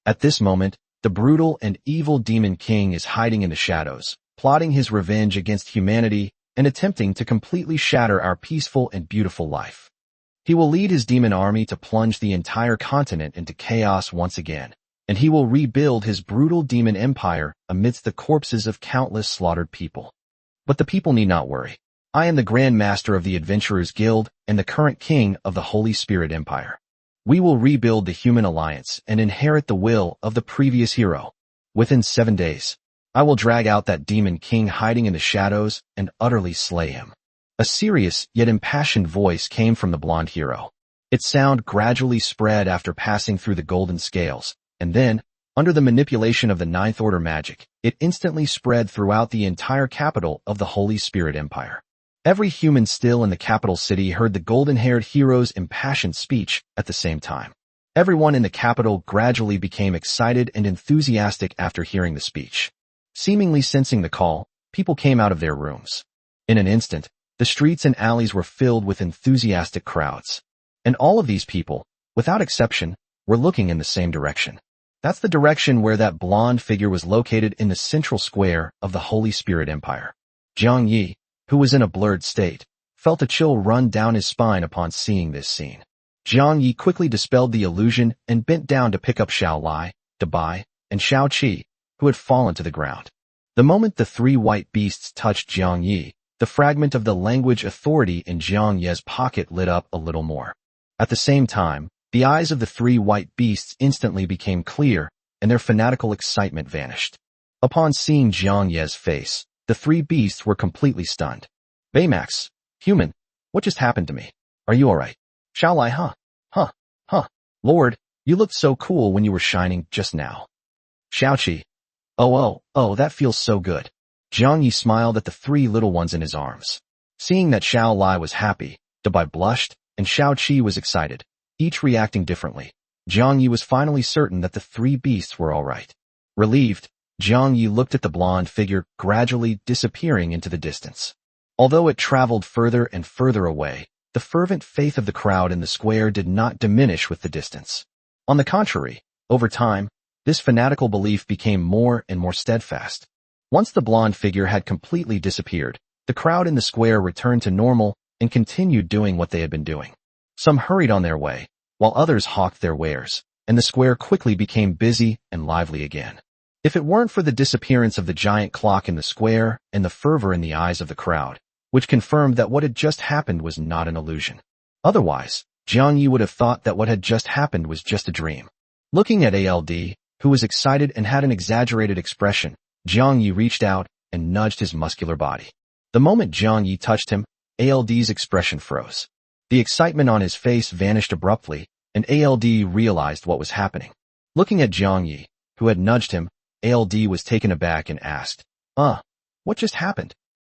At this moment, the brutal and evil demon king is hiding in the shadows, plotting his revenge against humanity and attempting to completely shatter our peaceful and beautiful life. He will lead his demon army to plunge the entire continent into chaos once again, and he will rebuild his brutal demon empire amidst the corpses of countless slaughtered people. But the people need not worry. I am the Grand Master of the Adventurers Guild and the current king of the Holy Spirit Empire. We will rebuild the human alliance and inherit the will of the previous hero. Within 7 days, I will drag out that demon king hiding in the shadows and utterly slay him. A serious yet impassioned voice came from the blonde hero. Its sound gradually spread after passing through the golden scales, and then, under the manipulation of the Ninth Order magic, it instantly spread throughout the entire capital of the Holy Spirit Empire. Every human still in the capital city heard the golden-haired hero's impassioned speech at the same time. Everyone in the capital gradually became excited and enthusiastic after hearing the speech. Seemingly sensing the call, people came out of their rooms. In an instant, the streets and alleys were filled with enthusiastic crowds. And all of these people, without exception, were looking in the same direction. That's the direction where that blonde figure was located in the central square of the Holy Spirit Empire. Jiang Yi, who was in a blurred state, felt a chill run down his spine upon seeing this scene. Jiang Yi quickly dispelled the illusion and bent down to pick up Xiaolai, Dabai, and Xiaoqi, who had fallen to the ground. The moment the three white beasts touched Jiang Yi, the fragment of the language authority in Jiang Yi's pocket lit up a little more. At the same time, the eyes of the three white beasts instantly became clear, and their fanatical excitement vanished. Upon seeing Jiang Yi's face, the three beasts were completely stunned. Baymax, human, what just happened to me? Are you alright? Xiaolai, huh. Lord, you looked so cool when you were shining just now. Xiaoqi, oh, that feels so good. Jiang Yi smiled at the three little ones in his arms. Seeing that Xiaolai was happy, Dabai blushed, and Xiaoqi was excited, each reacting differently. Jiang Yi was finally certain that the three beasts were alright. Relieved, Jiang Yi looked at the blonde figure gradually disappearing into the distance. Although it traveled further and further away, the fervent faith of the crowd in the square did not diminish with the distance. On the contrary, over time, this fanatical belief became more and more steadfast. Once the blonde figure had completely disappeared, the crowd in the square returned to normal and continued doing what they had been doing. Some hurried on their way, while others hawked their wares, and the square quickly became busy and lively again. If it weren't for the disappearance of the giant clock in the square and the fervor in the eyes of the crowd, which confirmed that what had just happened was not an illusion. Otherwise, Jiang Yi would have thought that what had just happened was just a dream. Looking at ALD, who was excited and had an exaggerated expression, Jiang Yi reached out and nudged his muscular body. The moment Jiang Yi touched him, ALD's expression froze. The excitement on his face vanished abruptly, and ALD realized what was happening. Looking at Jiang Yi, who had nudged him, ALD was taken aback and asked, what just happened?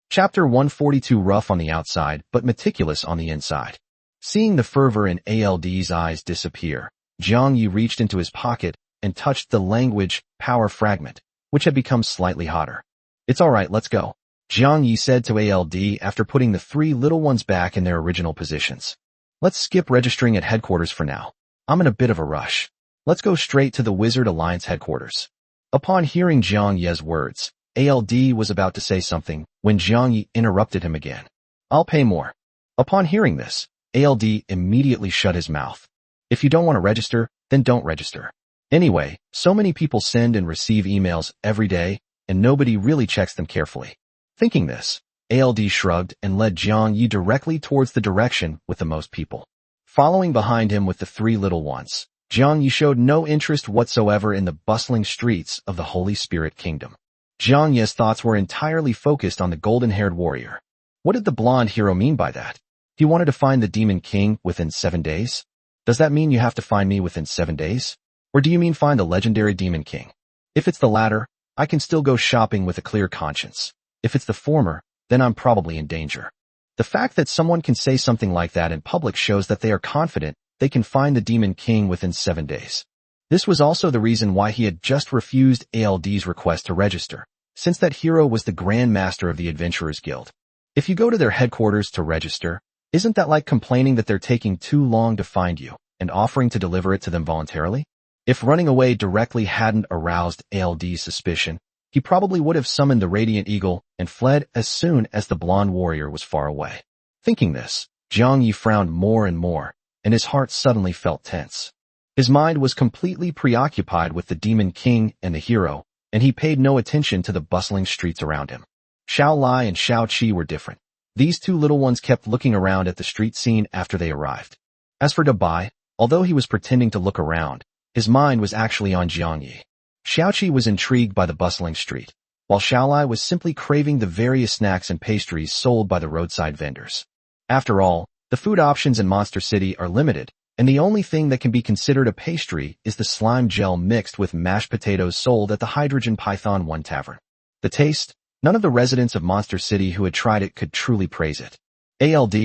Chapter 142. Rough on the outside, but meticulous on the inside. Seeing the fervor in ALD's eyes disappear, Jiang Yi reached into his pocket and touched the language power fragment, which had become slightly hotter. It's alright, let's go, Jiang Yi said to ALD after putting the three little ones back in their original positions. Let's skip registering at headquarters for now. I'm in a bit of a rush. Let's go straight to the Wizard Alliance headquarters. Upon hearing Jiang Yi's words, ALD was about to say something when Jiang Yi interrupted him again. I'll pay more. Upon hearing this, ALD immediately shut his mouth. If you don't want to register, then don't register. Anyway, so many people send and receive emails every day, and nobody really checks them carefully. Thinking this, ALD shrugged and led Jiang Yi directly towards the direction with the most people. Following behind him with the three little ones, Jiang Yi showed no interest whatsoever in the bustling streets of the Holy Spirit Kingdom. Jiang Yi's thoughts were entirely focused on the golden-haired warrior. What did the blonde hero mean by that? He wanted to find the Demon King within 7 days? Does that mean you have to find me within 7 days? Or do you mean find the legendary Demon King? If it's the latter, I can still go shopping with a clear conscience. If it's the former, then I'm probably in danger. The fact that someone can say something like that in public shows that they are confident they can find the Demon King within 7 days. This was also the reason why he had just refused ALD's request to register, since that hero was the Grand Master of the Adventurers Guild. If you go to their headquarters to register, isn't that like complaining that they're taking too long to find you and offering to deliver it to them voluntarily? If running away directly hadn't aroused ALD's suspicion, he probably would have summoned the Radiant Eagle and fled as soon as the blonde warrior was far away. Thinking this, Jiang Yi frowned more and more, and his heart suddenly felt tense. His mind was completely preoccupied with the Demon King and the hero, and he paid no attention to the bustling streets around him. Xiao Lai and Xiao Qi were different. These two little ones kept looking around at the street scene after they arrived. As for Dabai, although he was pretending to look around, his mind was actually on Jiang Yi. Xiao Qi was intrigued by the bustling street, while Xiao Lai was simply craving the various snacks and pastries sold by the roadside vendors. After all, the food options in Monster City are limited, and the only thing that can be considered a pastry is the slime gel mixed with mashed potatoes sold at the Hydrogen Python 1 Tavern. The taste? None of the residents of Monster City who had tried it could truly praise it. ALD,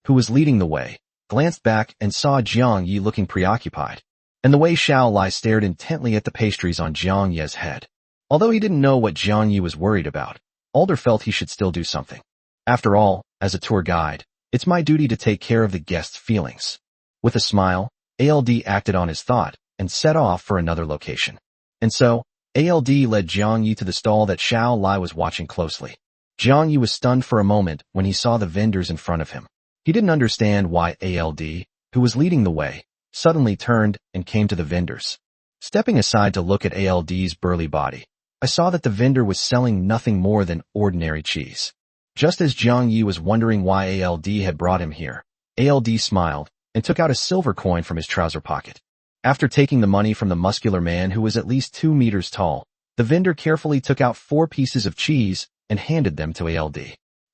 who was leading the way, glanced back and saw Jiang Yi looking preoccupied, and the way Xiao Lai stared intently at the pastries on Jiang Yi's head. Although he didn't know what Jiang Yi was worried about, Alder felt he should still do something. After all, as a tour guide, it's my duty to take care of the guests' feelings. With a smile, ALD acted on his thought and set off for another location. And so, ALD led Jiang Yi to the stall that Xiao Lai was watching closely. Jiang Yi was stunned for a moment when he saw the vendors in front of him. He didn't understand why ALD, who was leading the way, suddenly turned and came to the vendors. Stepping aside to look at ALD's burly body, I saw that the vendor was selling nothing more than ordinary cheese. Just as Jiang Yi was wondering why ALD had brought him here, ALD smiled and took out a silver coin from his trouser pocket. After taking the money from the muscular man who was at least 2 meters tall, the vendor carefully took out 4 pieces of cheese and handed them to ALD.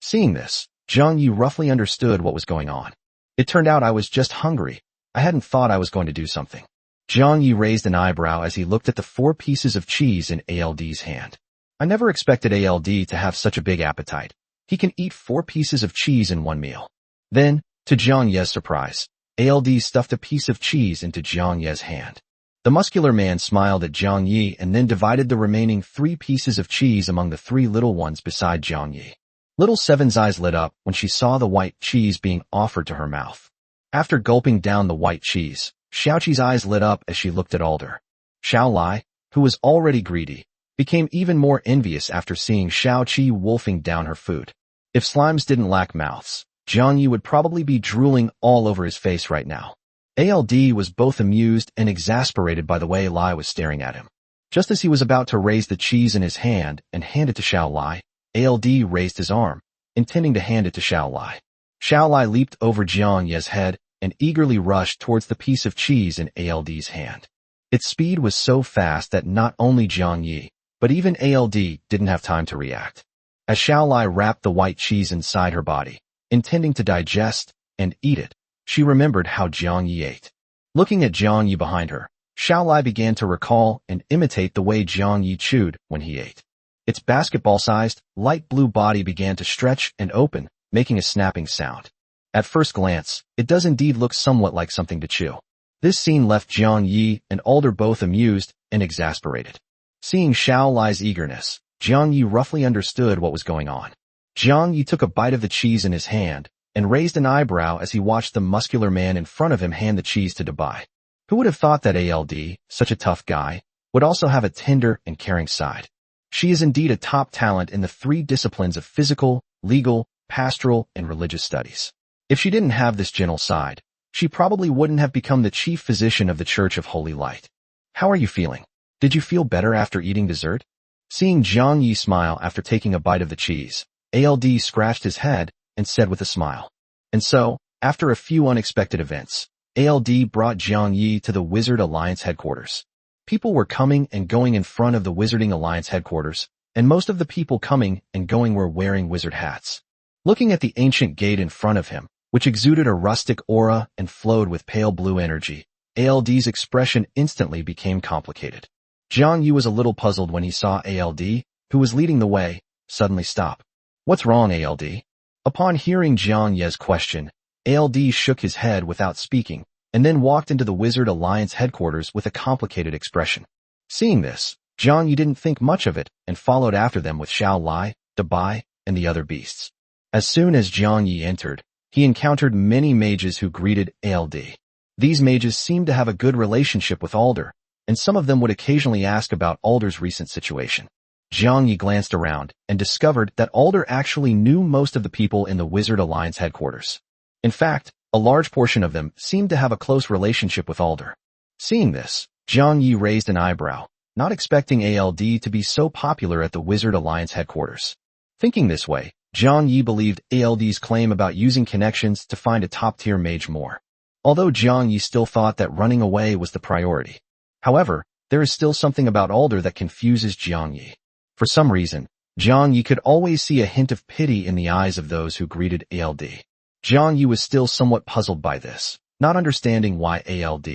Seeing this, Jiang Yi roughly understood what was going on. It turned out I was just hungry. I hadn't thought I was going to do something. Jiang Yi raised an eyebrow as he looked at the 4 pieces of cheese in ALD's hand. I never expected ALD to have such a big appetite. He can eat 4 pieces of cheese in one meal. Then, to Jiang Yi's surprise, ALD stuffed a piece of cheese into Jiang Yi's hand. The muscular man smiled at Jiang Yi and then divided the remaining 3 pieces of cheese among the 3 little ones beside Jiang Yi. Little Seven's eyes lit up when she saw the white cheese being offered to her mouth. After gulping down the white cheese, Xiaoqi's eyes lit up as she looked at Alder. Xiao Lai, who was already greedy, became even more envious after seeing Xiaoqi wolfing down her food. If slimes didn't lack mouths, Jiang Yi would probably be drooling all over his face right now. ALD was both amused and exasperated by the way Lai was staring at him. Just as he was about to raise the cheese in his hand and hand it to Xiao Lai, ALD raised his arm, intending to hand it to Xiao Lai. Xiao Lai leaped over Jiang Ye's head and eagerly rushed towards the piece of cheese in ALD's hand. Its speed was so fast that not only Jiang Yi, but even ALD didn't have time to react. As Xiao Lai wrapped the white cheese inside her body, intending to digest and eat it, she remembered how Jiang Yi ate. Looking at Jiang Yi behind her, Xiao Lai began to recall and imitate the way Jiang Yi chewed when he ate. Its basketball-sized, light blue body began to stretch and open, making a snapping sound. At first glance, it does indeed look somewhat like something to chew. This scene left Jiang Yi and Alder both amused and exasperated. Seeing Xiao Lai's eagerness, Jiang Yi roughly understood what was going on. Jiang Yi took a bite of the cheese in his hand and raised an eyebrow as he watched the muscular man in front of him hand the cheese to Dabai. Who would have thought that ALD, such a tough guy, would also have a tender and caring side? She is indeed a top talent in the 3 disciplines of physical, legal, pastoral, and religious studies. If she didn't have this gentle side, she probably wouldn't have become the chief physician of the Church of Holy Light. How are you feeling? Did you feel better after eating dessert? Seeing Jiang Yi smile after taking a bite of the cheese, ALD scratched his head and said with a smile. And so, after a few unexpected events, ALD brought Jiang Yi to the Wizard Alliance headquarters. People were coming and going in front of the Wizarding Alliance headquarters, and most of the people coming and going were wearing wizard hats. Looking at the ancient gate in front of him, which exuded a rustic aura and flowed with pale blue energy, ALD's expression instantly became complicated. Jiang Yi was a little puzzled when he saw ALD, who was leading the way, suddenly stop. What's wrong, ALD? Upon hearing Jiang Ye's question, ALD shook his head without speaking, and then walked into the Wizard Alliance headquarters with a complicated expression. Seeing this, Jiang Yi didn't think much of it and followed after them with Xiao Lai, Dabai, and the other beasts. As soon as Jiang Yi entered, he encountered many mages who greeted ALD. These mages seemed to have a good relationship with Alder, and some of them would occasionally ask about Alder's recent situation. Jiang Yi glanced around and discovered that Alder actually knew most of the people in the Wizard Alliance headquarters. In fact, a large portion of them seemed to have a close relationship with Alder. Seeing this, Jiang Yi raised an eyebrow, not expecting ALD to be so popular at the Wizard Alliance headquarters. Thinking this way, Jiang Yi believed ALD's claim about using connections to find a top-tier mage more. Although Jiang Yi still thought that running away was the priority. However, there is still something about Alder that confuses Jiang Yi. For some reason, Jiang Yi could always see a hint of pity in the eyes of those who greeted ALD. Jiang Yi was still somewhat puzzled by this, not understanding why ALD,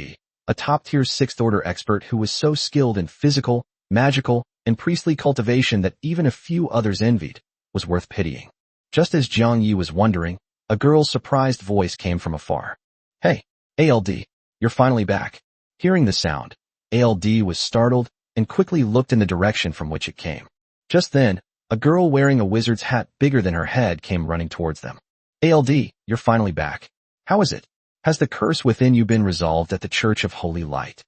a top-tier 6th-order expert who was so skilled in physical, magical, and priestly cultivation that even a few others envied, was worth pitying. Just as Jiang Yi was wondering, a girl's surprised voice came from afar. Hey, ALD, you're finally back. Hearing the sound, ALD was startled and quickly looked in the direction from which it came. Just then, a girl wearing a wizard's hat bigger than her head came running towards them. ALD, you're finally back. How is it? Has the curse within you been resolved at the Church of Holy Light?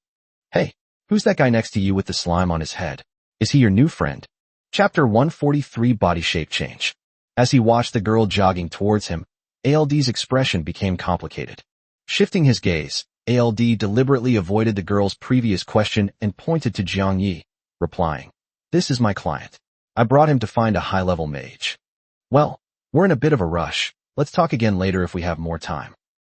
Hey, who's that guy next to you with the slime on his head? Is he your new friend? Chapter 143 Body Shape Change. As he watched the girl jogging towards him, ALD's expression became complicated. Shifting his gaze, ALD deliberately avoided the girl's previous question and pointed to Jiang Yi, replying, "This is my client. I brought him to find a high-level mage. Well, we're in a bit of a rush. Let's talk again later if we have more time."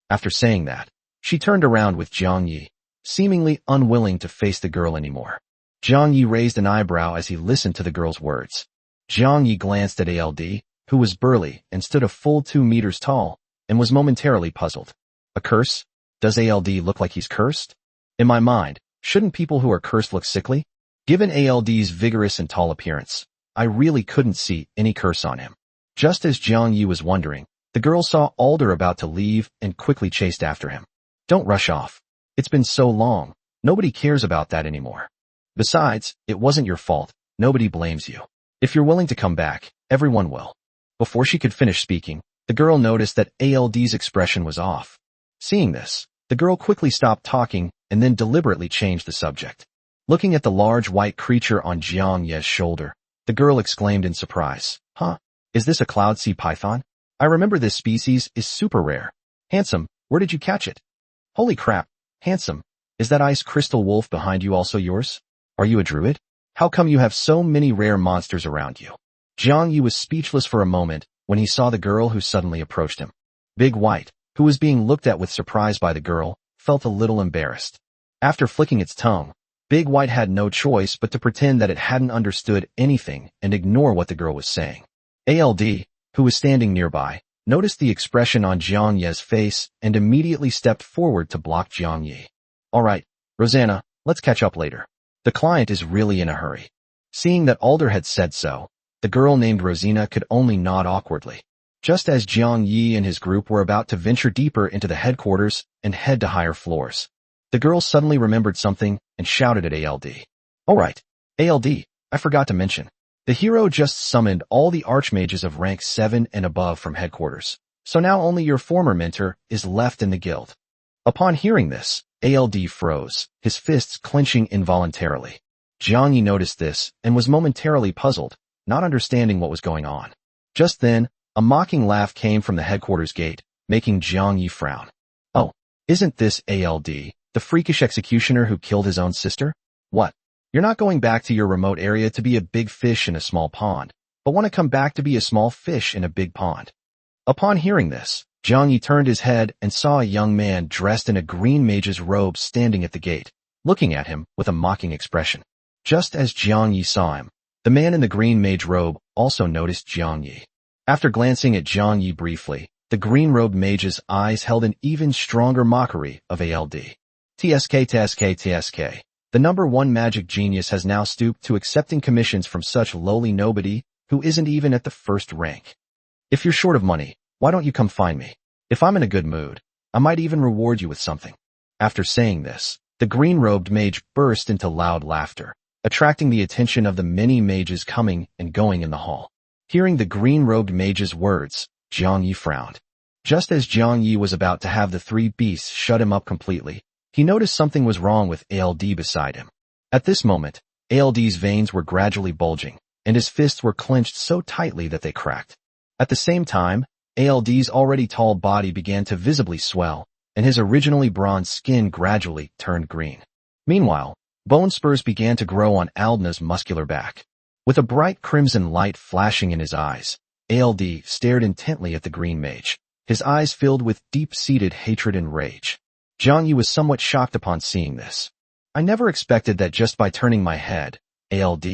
After saying that, she turned around with Jiang Yi, seemingly unwilling to face the girl anymore. Jiang Yi raised an eyebrow as he listened to the girl's words. Jiang Yi glanced at ALD, who was burly and stood a full 2 meters tall, and was momentarily puzzled. A curse? Does ALD look like he's cursed? In my mind, shouldn't people who are cursed look sickly? Given ALD's vigorous and tall appearance, I really couldn't see any curse on him. Just as Jiang Yi was wondering, the girl saw Alder about to leave and quickly chased after him. Don't rush off. It's been so long, nobody cares about that anymore. Besides, it wasn't your fault, nobody blames you. If you're willing to come back, everyone will. Before she could finish speaking, the girl noticed that ALD's expression was off. Seeing this, the girl quickly stopped talking and then deliberately changed the subject. Looking at the large white creature on Jiang Ye's shoulder, the girl exclaimed in surprise, "Huh? Is this a cloud sea python? I remember this species is super rare. Handsome, where did you catch it?" Holy crap, handsome. Is that ice crystal wolf behind you also yours? Are you a druid? How come you have so many rare monsters around you? Jiang Yi was speechless for a moment when he saw the girl who suddenly approached him. Big White, who was being looked at with surprise by the girl, felt a little embarrassed. After flicking its tongue, Big White had no choice but to pretend that it hadn't understood anything and ignore what the girl was saying. ALD, who was standing nearby, noticed the expression on Jiang Yi's face and immediately stepped forward to block Jiang Yi. All right, Rosanna, let's catch up later. The client is really in a hurry. Seeing that Alder had said so, the girl named Rosina could only nod awkwardly. Just as Jiang Yi and his group were about to venture deeper into the headquarters and head to higher floors, the girl suddenly remembered something and shouted at ALD. All right, ALD, I forgot to mention. The hero just summoned all the archmages of rank 7 and above from headquarters, so now only your former mentor is left in the guild. Upon hearing this, ALD froze, his fists clenching involuntarily. Jiang Yi noticed this and was momentarily puzzled, not understanding what was going on. Just then, a mocking laugh came from the headquarters gate, making Jiang Yi frown. Oh, isn't this ALD, the freakish executioner who killed his own sister? What? You're not going back to your remote area to be a big fish in a small pond, but want to come back to be a small fish in a big pond. Upon hearing this, Jiang Yi turned his head and saw a young man dressed in a green mage's robe standing at the gate, looking at him with a mocking expression. Just as Jiang Yi saw him, the man in the green mage robe also noticed Jiang Yi. After glancing at Jiang Yi briefly, the green-robed mage's eyes held an even stronger mockery of ALD. TSK. The number 1 magic genius has now stooped to accepting commissions from such lowly nobody who isn't even at the first rank. If you're short of money, why don't you come find me? If I'm in a good mood, I might even reward you with something. After saying this, the green-robed mage burst into loud laughter, attracting the attention of the many mages coming and going in the hall. Hearing the green-robed mage's words, Jiang Yi frowned. Just as Jiang Yi was about to have the 3 beasts shut him up completely, he noticed something was wrong with ALD beside him. At this moment, ALD's veins were gradually bulging, and his fists were clenched so tightly that they cracked. At the same time, ALD's already tall body began to visibly swell, and his originally bronze skin gradually turned green. Meanwhile, bone spurs began to grow on Aldna's muscular back. With a bright crimson light flashing in his eyes, ALD stared intently at the green mage, his eyes filled with deep-seated hatred and rage. Jiang Yi was somewhat shocked upon seeing this. I never expected that just by turning my head, ALD,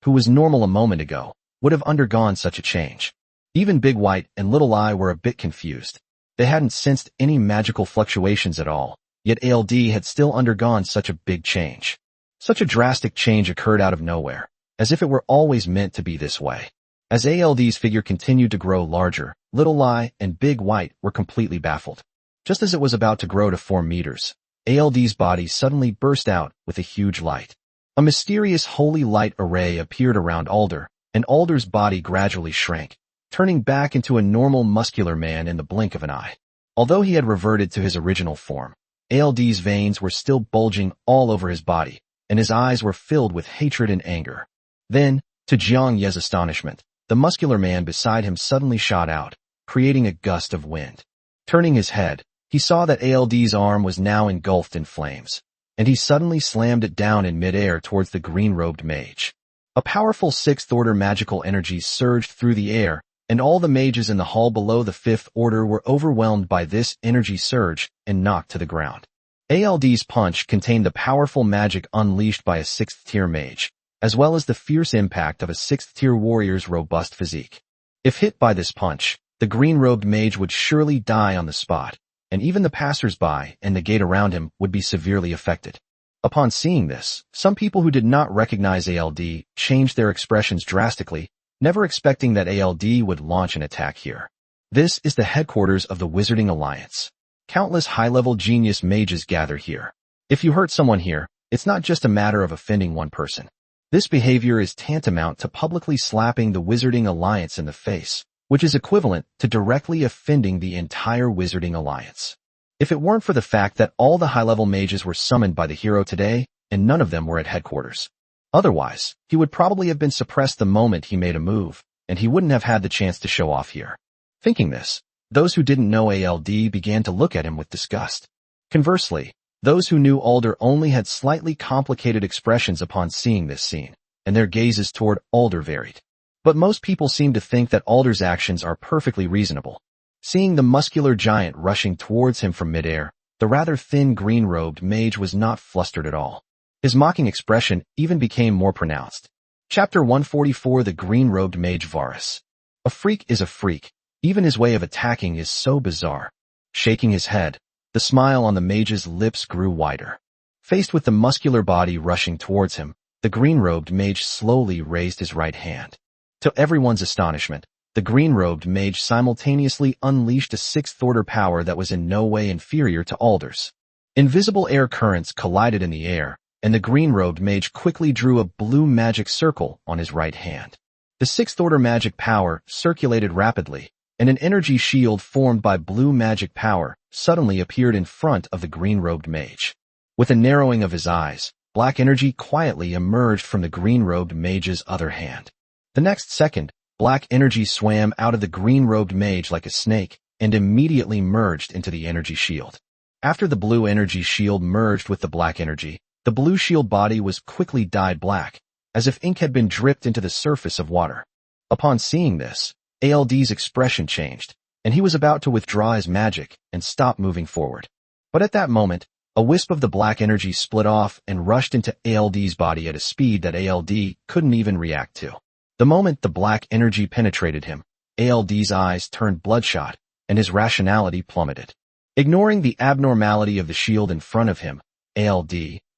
who was normal a moment ago, would have undergone such a change. Even Big White and Little Eye were a bit confused. They hadn't sensed any magical fluctuations at all, yet ALD had still undergone such a big change. Such a drastic change occurred out of nowhere, as if it were always meant to be this way. As ALD's figure continued to grow larger, Little Eye and Big White were completely baffled. Just as it was about to grow to 4 meters, ALD's body suddenly burst out with a huge light. A mysterious holy light array appeared around Alder, and Alder's body gradually shrank, turning back into a normal muscular man in the blink of an eye. Although he had reverted to his original form, ALD's veins were still bulging all over his body, and his eyes were filled with hatred and anger. Then, to Jiang Yi's astonishment, the muscular man beside him suddenly shot out, creating a gust of wind. Turning his head, he saw that ALD's arm was now engulfed in flames, and he suddenly slammed it down in midair towards the green-robed mage. A powerful 6th-order magical energy surged through the air, and all the mages in the hall below the 5th order were overwhelmed by this energy surge and knocked to the ground. ALD's punch contained the powerful magic unleashed by a 6th-tier mage, as well as the fierce impact of a 6th-tier warrior's robust physique. If hit by this punch, the green-robed mage would surely die on the spot, and even the passers-by and the gate around him would be severely affected. Upon seeing this, some people who did not recognize ALD changed their expressions drastically, never expecting that ALD would launch an attack here. This is the headquarters of the Wizarding Alliance. Countless high-level genius mages gather here. If you hurt someone here, it's not just a matter of offending one person. This behavior is tantamount to publicly slapping the Wizarding Alliance in the face, which is equivalent to directly offending the entire Wizarding Alliance. If it weren't for the fact that all the high-level mages were summoned by the hero today, and none of them were at headquarters. Otherwise, he would probably have been suppressed the moment he made a move, and he wouldn't have had the chance to show off here. Thinking this, those who didn't know ALD began to look at him with disgust. Conversely, those who knew Alder only had slightly complicated expressions upon seeing this scene, and their gazes toward Alder varied. But most people seem to think that Alder's actions are perfectly reasonable. Seeing the muscular giant rushing towards him from midair, the rather thin green-robed mage was not flustered at all. His mocking expression even became more pronounced. Chapter 144 The Green-Robed Mage Varus. A freak is a freak. Even his way of attacking is so bizarre. Shaking his head, the smile on the mage's lips grew wider. Faced with the muscular body rushing towards him, the green-robed mage slowly raised his right hand. To everyone's astonishment, the green-robed mage simultaneously unleashed a sixth-order power that was in no way inferior to Alder's. Invisible air currents collided in the air, and the green-robed mage quickly drew a blue magic circle on his right hand. The sixth-order magic power circulated rapidly, and an energy shield formed by blue magic power suddenly appeared in front of the green-robed mage. With a narrowing of his eyes, black energy quietly emerged from the green-robed mage's other hand. The next second, black energy swam out of the green-robed mage like a snake and immediately merged into the energy shield. After the blue energy shield merged with the black energy, the blue shield body was quickly dyed black, as if ink had been dripped into the surface of water. Upon seeing this, ALD's expression changed, and he was about to withdraw his magic and stop moving forward. But at that moment, a wisp of the black energy split off and rushed into ALD's body at a speed that ALD couldn't even react to. The moment the black energy penetrated him, ALD's eyes turned bloodshot, and his rationality plummeted. Ignoring the abnormality of the shield in front of him, ALD,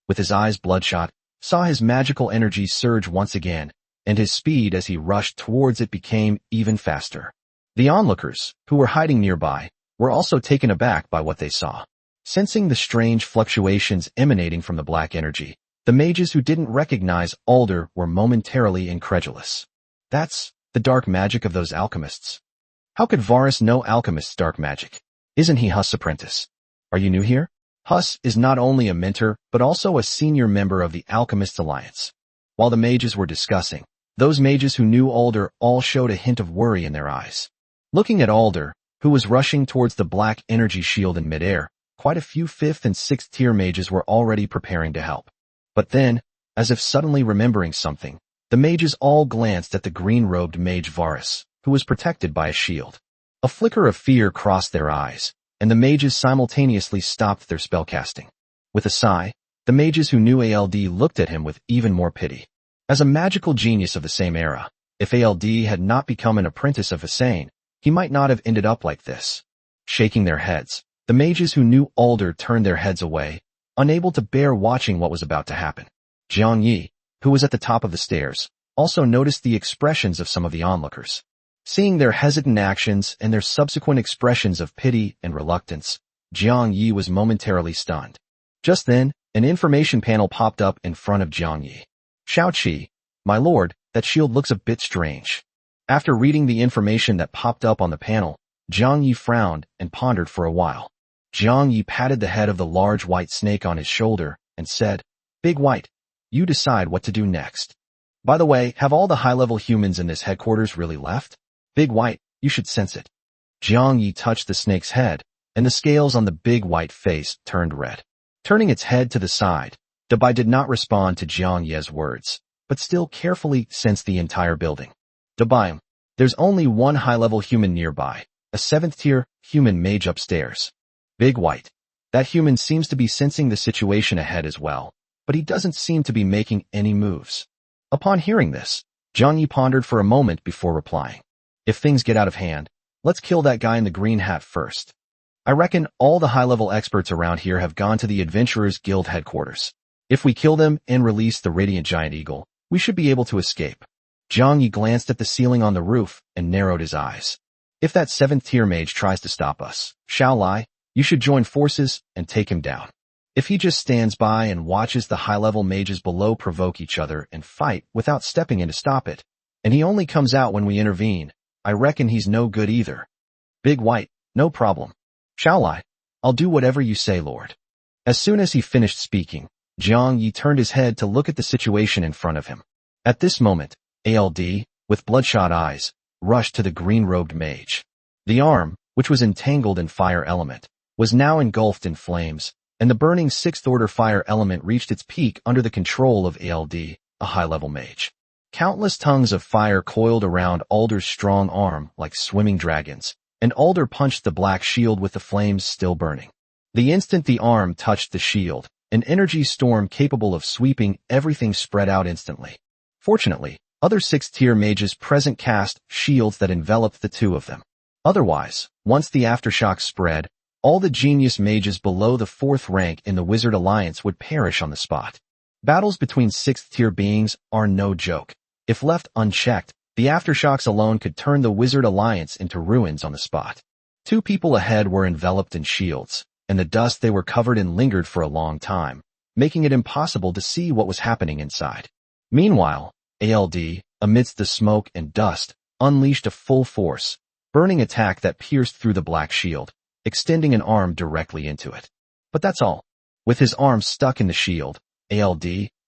with his eyes bloodshot, saw his magical energy surge once again, and his speed as he rushed towards it became even faster. The onlookers, who were hiding nearby, were also taken aback by what they saw. Sensing the strange fluctuations emanating from the black energy, the mages who didn't recognize Alder were momentarily incredulous. That's the dark magic of those alchemists. How could Varus know alchemists' dark magic? Isn't he Huss' apprentice? Are you new here? Huss is not only a mentor, but also a senior member of the Alchemists Alliance. While the mages were discussing, those mages who knew Alder all showed a hint of worry in their eyes. Looking at Alder, who was rushing towards the black energy shield in midair, quite a few 5th and 6th tier mages were already preparing to help. But then, as if suddenly remembering something, the mages all glanced at the green-robed mage Varus, who was protected by a shield. A flicker of fear crossed their eyes, and the mages simultaneously stopped their spellcasting. With a sigh, the mages who knew ALD looked at him with even more pity. As a magical genius of the same era, if ALD had not become an apprentice of Hussein, he might not have ended up like this. Shaking their heads, the mages who knew Alder turned their heads away, unable to bear watching what was about to happen. Jiang Yi, who was at the top of the stairs, also noticed the expressions of some of the onlookers. Seeing their hesitant actions and their subsequent expressions of pity and reluctance, Jiang Yi was momentarily stunned. Just then, an information panel popped up in front of Jiang Yi. Shao Qi, my lord, that shield looks a bit strange. After reading the information that popped up on the panel, Jiang Yi frowned and pondered for a while. Jiang Yi patted the head of the large white snake on his shoulder and said, Big White, you decide what to do next. By the way, have all the high-level humans in this headquarters really left? Big White, you should sense it. Jiang Yi touched the snake's head, and the scales on the big white face turned red. Turning its head to the side, Dabai did not respond to Jiang Yi's words, but still carefully sensed the entire building. Dabai, there's only one high-level human nearby, a 7th-tier human mage upstairs. Big White, that human seems to be sensing the situation ahead as well, but he doesn't seem to be making any moves. Upon hearing this, Jiang Yi pondered for a moment before replying. If things get out of hand, let's kill that guy in the green hat first. I reckon all the high-level experts around here have gone to the Adventurers Guild headquarters. If we kill them and release the Radiant Giant Eagle, we should be able to escape. Jiang Yi glanced at the ceiling on the roof and narrowed his eyes. If that 7th-tier mage tries to stop us, Shao Lai, you should join forces and take him down. If he just stands by and watches the high-level mages below provoke each other and fight without stepping in to stop it, and he only comes out when we intervene, I reckon he's no good either. Big White, no problem. Shall I? I'll do whatever you say, Lord. As soon as he finished speaking, Jiang Yi turned his head to look at the situation in front of him. At this moment, ALD, with bloodshot eyes, rushed to the green-robed mage. The arm, which was entangled in fire element, was now engulfed in flames, and the burning sixth-order fire element reached its peak under the control of ALD, a high-level mage. Countless tongues of fire coiled around Alder's strong arm like swimming dragons, and Alder punched the black shield with the flames still burning. The instant the arm touched the shield, an energy storm capable of sweeping everything spread out instantly. Fortunately, other sixth-tier mages present cast shields that enveloped the two of them. Otherwise, once the aftershocks spread, all the genius mages below the fourth rank in the Wizard Alliance would perish on the spot. Battles between sixth-tier beings are no joke. If left unchecked, the aftershocks alone could turn the Wizard Alliance into ruins on the spot. Two people ahead were enveloped in shields, and the dust they were covered in lingered for a long time, making it impossible to see what was happening inside. Meanwhile, ALD, amidst the smoke and dust, unleashed a full force, burning attack that pierced through the black shield, extending an arm directly into it. But that's all. With his arm stuck in the shield, ALD,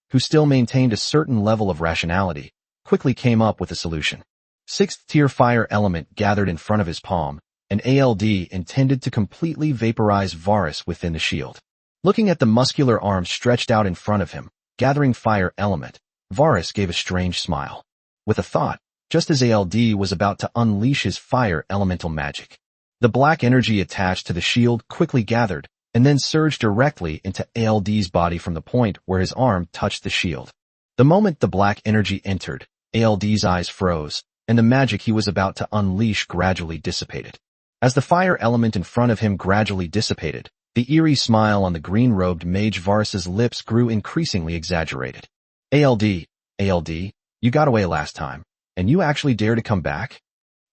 who still maintained a certain level of rationality, quickly came up with a solution. Sixth-tier fire element gathered in front of his palm, and ALD intended to completely vaporize Varus within the shield. Looking at the muscular arm stretched out in front of him, gathering fire element, Varus gave a strange smile. With a thought, just as ALD was about to unleash his fire elemental magic. The black energy attached to the shield quickly gathered, and then surged directly into ALD's body from the point where his arm touched the shield. The moment the black energy entered, ALD's eyes froze, and the magic he was about to unleash gradually dissipated. As the fire element in front of him gradually dissipated, the eerie smile on the green-robed mage Varus's lips grew increasingly exaggerated. ALD, you got away last time, and you actually dare to come back?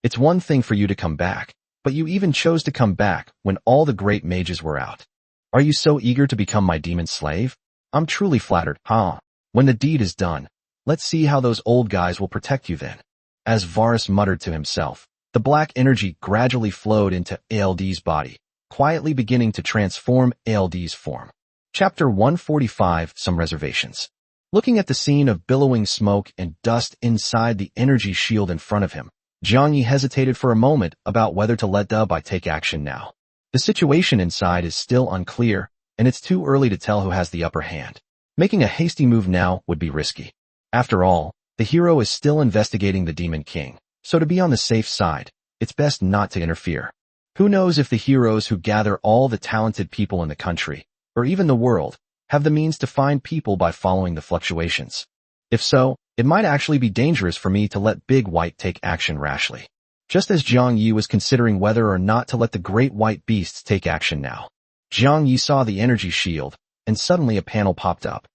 It's one thing for you to come back, but you even chose to come back when all the great mages were out. Are you so eager to become my demon slave? I'm truly flattered, huh? When the deed is done, let's see how those old guys will protect you then. As Varus muttered to himself, the black energy gradually flowed into ALD's body, quietly beginning to transform ALD's form. Chapter 145, Some Reservations. Looking at the scene of billowing smoke and dust inside the energy shield in front of him, Jiang Yi hesitated for a moment about whether to let Bai take action now. The situation inside is still unclear, and it's too early to tell who has the upper hand. Making a hasty move now would be risky. After all, the hero is still investigating the Demon King, so to be on the safe side, it's best not to interfere. Who knows if the heroes who gather all the talented people in the country, or even the world, have the means to find people by following the fluctuations. If so, it might actually be dangerous for me to let Big White take action rashly. Just as Jiang Yi was considering whether or not to let the great white beasts take action now, Jiang Yi saw the energy shield, and suddenly a panel popped up.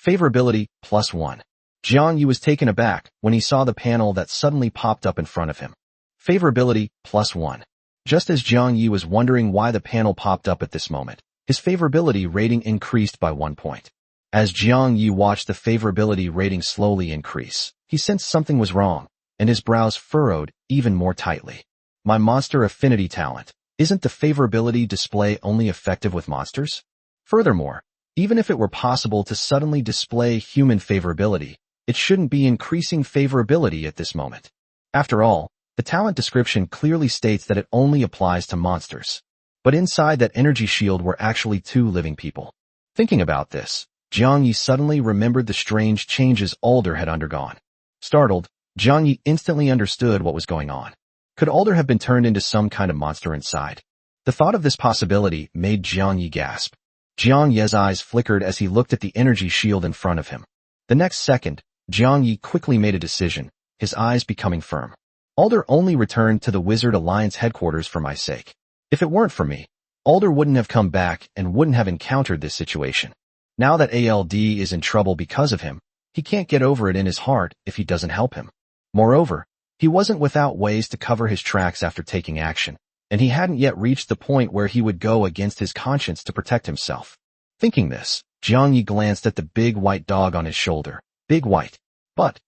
Favorability, +1. Jiang Yi was taken aback when he saw the panel that suddenly popped up in front of him. Favorability, +1. Just as Jiang Yi was wondering why the panel popped up at this moment, his favorability rating increased by 1 point. As Jiang Yi watched the favorability rating slowly increase, he sensed something was wrong, and his brows furrowed even more tightly. My monster affinity talent. Isn't the favorability display only effective with monsters? Furthermore, even if it were possible to suddenly display human favorability, it shouldn't be increasing favorability at this moment. After all, the talent description clearly states that it only applies to monsters. But inside that energy shield were actually 2 living people. Thinking about this, Jiang Yi suddenly remembered the strange changes Alder had undergone. Startled, Jiang Yi instantly understood what was going on. Could Alder have been turned into some kind of monster inside? The thought of this possibility made Jiang Yi gasp. Jiang Yi's eyes flickered as he looked at the energy shield in front of him. The next second, Jiang Yi quickly made a decision, his eyes becoming firm. Alder only returned to the Wizard Alliance headquarters for my sake. If it weren't for me, Alder wouldn't have come back and wouldn't have encountered this situation. Now that ALD is in trouble because of him, he can't get over it in his heart if he doesn't help him. Moreover, he wasn't without ways to cover his tracks after taking action, and he hadn't yet reached the point where he would go against his conscience to protect himself. Thinking this, Jiang Yi glanced at the big white dog on his shoulder. Big White. But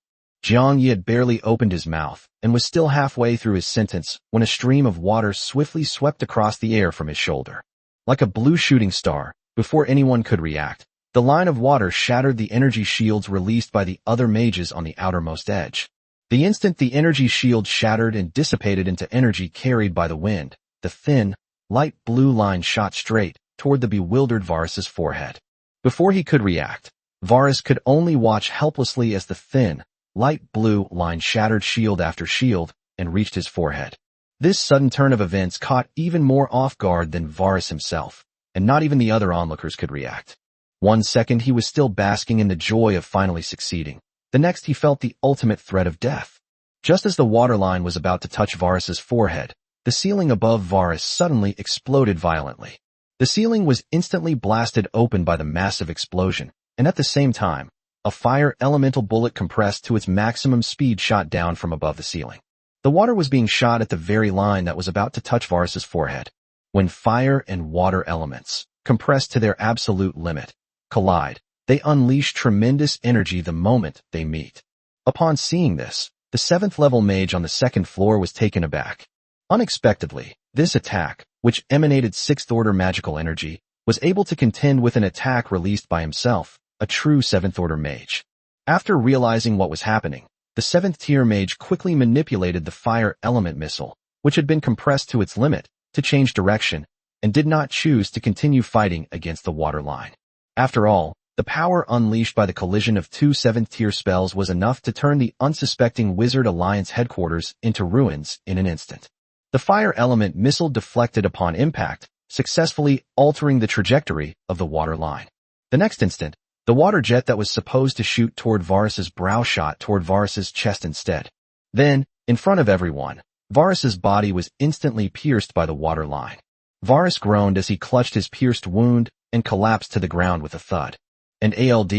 Jiang Yi had barely opened his mouth and was still halfway through his sentence when a stream of water swiftly swept across the air from his shoulder. Like a blue shooting star, before anyone could react, the line of water shattered the energy shields released by the other mages on the outermost edge. The instant the energy shield shattered and dissipated into energy carried by the wind, the thin, light blue line shot straight, toward the bewildered Varus's forehead. Before he could react, Varus could only watch helplessly as the thin, light blue line shattered shield after shield and reached his forehead. This sudden turn of events caught even more off guard than Varus himself, and not even the other onlookers could react. 1 second he was still basking in the joy of finally succeeding. The next he felt the ultimate threat of death. Just as the waterline was about to touch Varus's forehead, the ceiling above Varus suddenly exploded violently. The ceiling was instantly blasted open by the massive explosion, and at the same time, a fire elemental bullet compressed to its maximum speed shot down from above the ceiling. The water was being shot at the very line that was about to touch Varus's forehead. When fire and water elements, compressed to their absolute limit, collide, they unleash tremendous energy the moment they meet. Upon seeing this, the 7th level mage on the 2nd floor was taken aback. Unexpectedly, this attack, which emanated 6th order magical energy, was able to contend with an attack released by himself, a true 7th order mage. After realizing what was happening, the 7th tier mage quickly manipulated the fire element missile, which had been compressed to its limit, to change direction, and did not choose to continue fighting against the water line. After all, the power unleashed by the collision of 2 7th tier spells was enough to turn the unsuspecting Wizard Alliance headquarters into ruins in an instant. The fire element missile deflected upon impact, successfully altering the trajectory of the water line. The next instant, the water jet that was supposed to shoot toward Varus's brow shot toward Varus's chest instead. Then, in front of everyone, Varus's body was instantly pierced by the water line. Varus groaned as he clutched his pierced wound and collapsed to the ground with a thud. And ALD,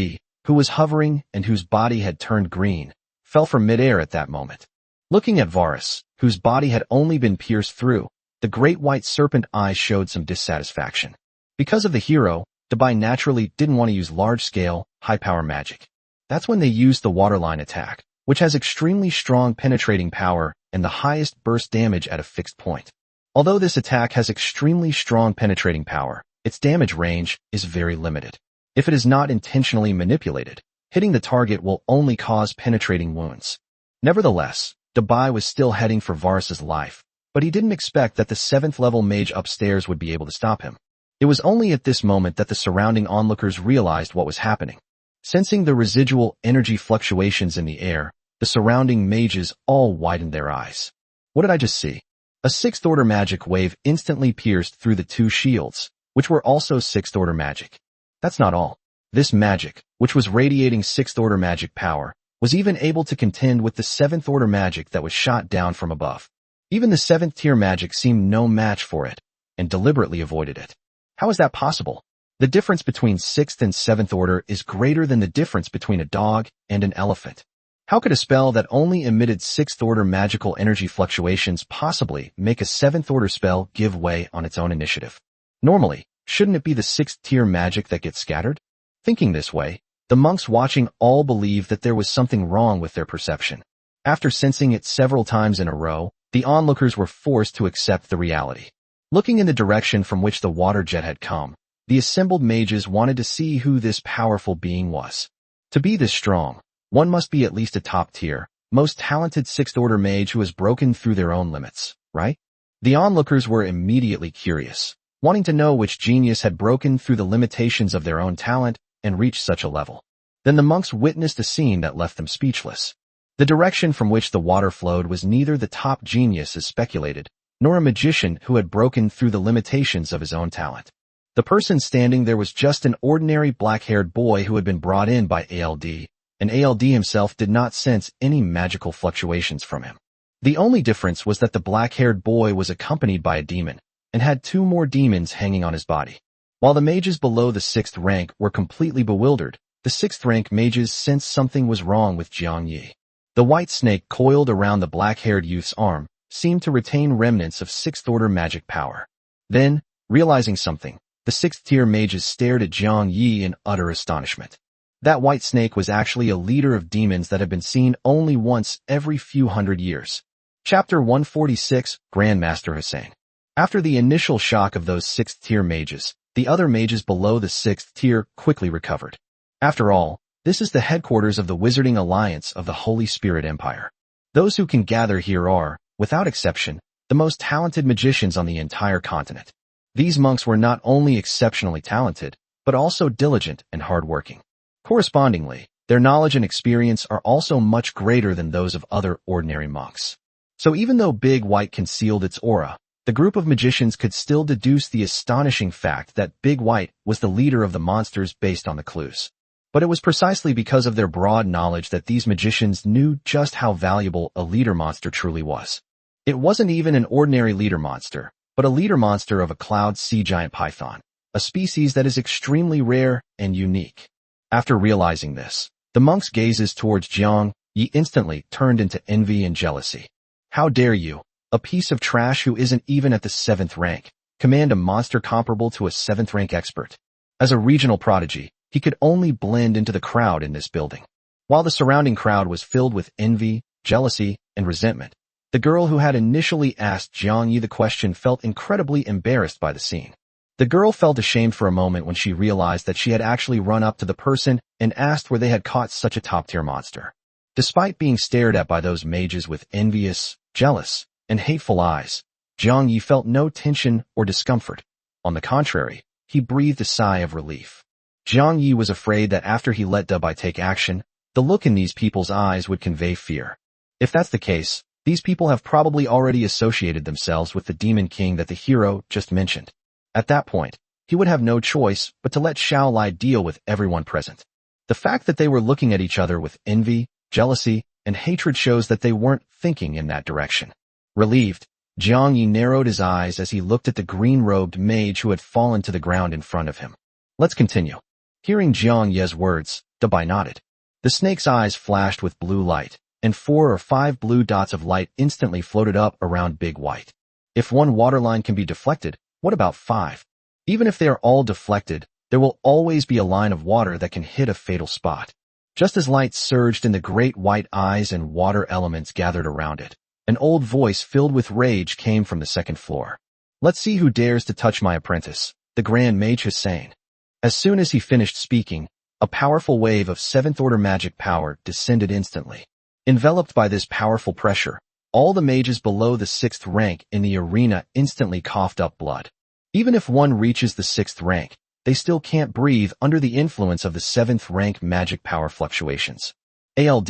who was hovering and whose body had turned green, fell from midair at that moment. Looking at Varus, whose body had only been pierced through, the great white serpent eyes showed some dissatisfaction. Because of the hero, Dubai naturally didn't want to use large-scale, high-power magic. That's when they used the waterline attack, which has extremely strong penetrating power and the highest burst damage at a fixed point. Although this attack has extremely strong penetrating power, its damage range is very limited. If it is not intentionally manipulated, hitting the target will only cause penetrating wounds. Nevertheless, Dubai was still heading for Varus's life, but he didn't expect that the 7th level mage upstairs would be able to stop him. It was only at this moment that the surrounding onlookers realized what was happening. Sensing the residual energy fluctuations in the air, the surrounding mages all widened their eyes. What did I just see? A 6th order magic wave instantly pierced through the 2 shields, which were also 6th order magic. That's not all. This magic, which was radiating 6th order magic power, was even able to contend with the 7th order magic that was shot down from above. Even the 7th tier magic seemed no match for it, and deliberately avoided it. How is that possible? The difference between 6th and 7th order is greater than the difference between a dog and an elephant. How could a spell that only emitted 6th order magical energy fluctuations possibly make a 7th order spell give way on its own initiative? Normally, shouldn't it be the 6th tier magic that gets scattered? Thinking this way, the monks watching all believed that there was something wrong with their perception. After sensing it several times in a row, the onlookers were forced to accept the reality. Looking in the direction from which the water jet had come, the assembled mages wanted to see who this powerful being was. To be this strong, one must be at least a top-tier, most talented 6th order mage who has broken through their own limits, right? The onlookers were immediately curious, wanting to know which genius had broken through the limitations of their own talent and reached such a level. Then the monks witnessed a scene that left them speechless. The direction from which the water flowed was neither the top genius as speculated, nor a magician who had broken through the limitations of his own talent. The person standing there was just an ordinary black-haired boy who had been brought in by ALD, and ALD himself did not sense any magical fluctuations from him. The only difference was that the black-haired boy was accompanied by a demon, and had 2 more demons hanging on his body. While the mages below the 6th rank were completely bewildered, the 6th rank mages sensed something was wrong with Jiang Yi. The white snake coiled around the black-haired youth's arm seemed to retain remnants of 6th order magic power. Then, realizing something, the 6th tier mages stared at Jiang Yi in utter astonishment. That white snake was actually a leader of demons that had been seen only once every few hundred years. Chapter 146, Grandmaster Hussein. After the initial shock of those 6th tier mages, the other mages below the 6th tier quickly recovered. After all, this is the headquarters of the Wizarding Alliance of the Holy Spirit Empire. Those who can gather here are, without exception, the most talented magicians on the entire continent. These monks were not only exceptionally talented, but also diligent and hardworking. Correspondingly, their knowledge and experience are also much greater than those of other ordinary monks. So even though Big White concealed its aura, the group of magicians could still deduce the astonishing fact that Big White was the leader of the monsters based on the clues. But it was precisely because of their broad knowledge that these magicians knew just how valuable a leader monster truly was. It wasn't even an ordinary leader monster, but a leader monster of a cloud sea giant python, a species that is extremely rare and unique. After realizing this, the monk's gazes towards Jiang Yi instantly turned into envy and jealousy. How dare you, a piece of trash who isn't even at the 7th rank, command a monster comparable to a 7th rank expert? As a regional prodigy, he could only blend into the crowd in this building. While the surrounding crowd was filled with envy, jealousy, and resentment, the girl who had initially asked Jiang Yi the question felt incredibly embarrassed by the scene. The girl felt ashamed for a moment when she realized that she had actually run up to the person and asked where they had caught such a top-tier monster. Despite being stared at by those mages with envious, jealous, and hateful eyes, Jiang Yi felt no tension or discomfort. On the contrary, he breathed a sigh of relief. Jiang Yi was afraid that after he let Dabai take action, the look in these people's eyes would convey fear. If that's the case, these people have probably already associated themselves with the Demon King that the hero just mentioned. At that point, he would have no choice but to let Xiao Lai deal with everyone present. The fact that they were looking at each other with envy, jealousy, and hatred shows that they weren't thinking in that direction. Relieved, Jiang Yi narrowed his eyes as he looked at the green-robed mage who had fallen to the ground in front of him. Let's continue. Hearing Jiang Ye's words, Dabai nodded. The snake's eyes flashed with blue light, and 4 or 5 blue dots of light instantly floated up around Big White. If one waterline can be deflected, what about 5? Even if they are all deflected, there will always be a line of water that can hit a fatal spot. Just as light surged in the great white eyes and water elements gathered around it, an old voice filled with rage came from the 2nd floor. Let's see who dares to touch my apprentice, the Grand Mage Hussein. As soon as he finished speaking, a powerful wave of 7th-order magic power descended instantly. Enveloped by this powerful pressure, all the mages below the 6th rank in the arena instantly coughed up blood. Even if one reaches the 6th rank, they still can't breathe under the influence of the 7th rank magic power fluctuations. ALD,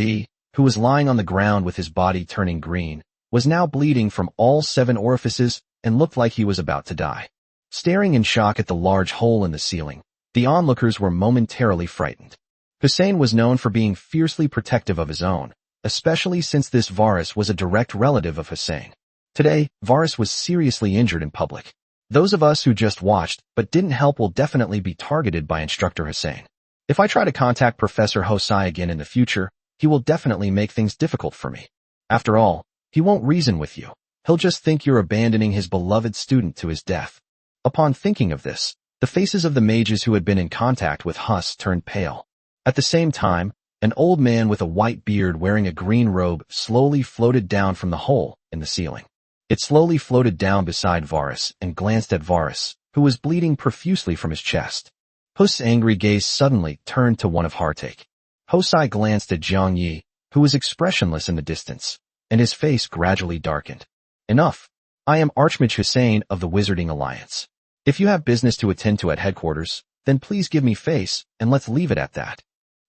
who was lying on the ground with his body turning green, was now bleeding from all 7 orifices and looked like he was about to die. Staring in shock at the large hole in the ceiling, the onlookers were momentarily frightened. Hussein was known for being fiercely protective of his own, especially since this Varus was a direct relative of Hussein. Today, Varus was seriously injured in public. Those of us who just watched but didn't help will definitely be targeted by Instructor Hussein. If I try to contact Professor Hosai again in the future, he will definitely make things difficult for me. After all, he won't reason with you. He'll just think you're abandoning his beloved student to his death. Upon thinking of this, the faces of the mages who had been in contact with Hus turned pale. At the same time, an old man with a white beard wearing a green robe slowly floated down from the hole in the ceiling. It slowly floated down beside Varus and glanced at Varus, who was bleeding profusely from his chest. Hus' angry gaze suddenly turned to one of heartache. Hosai glanced at Jiang Yi, who was expressionless in the distance, and his face gradually darkened. Enough. I am Archmage Hussein of the Wizarding Alliance. If you have business to attend to at headquarters, then please give me face, and let's leave it at that.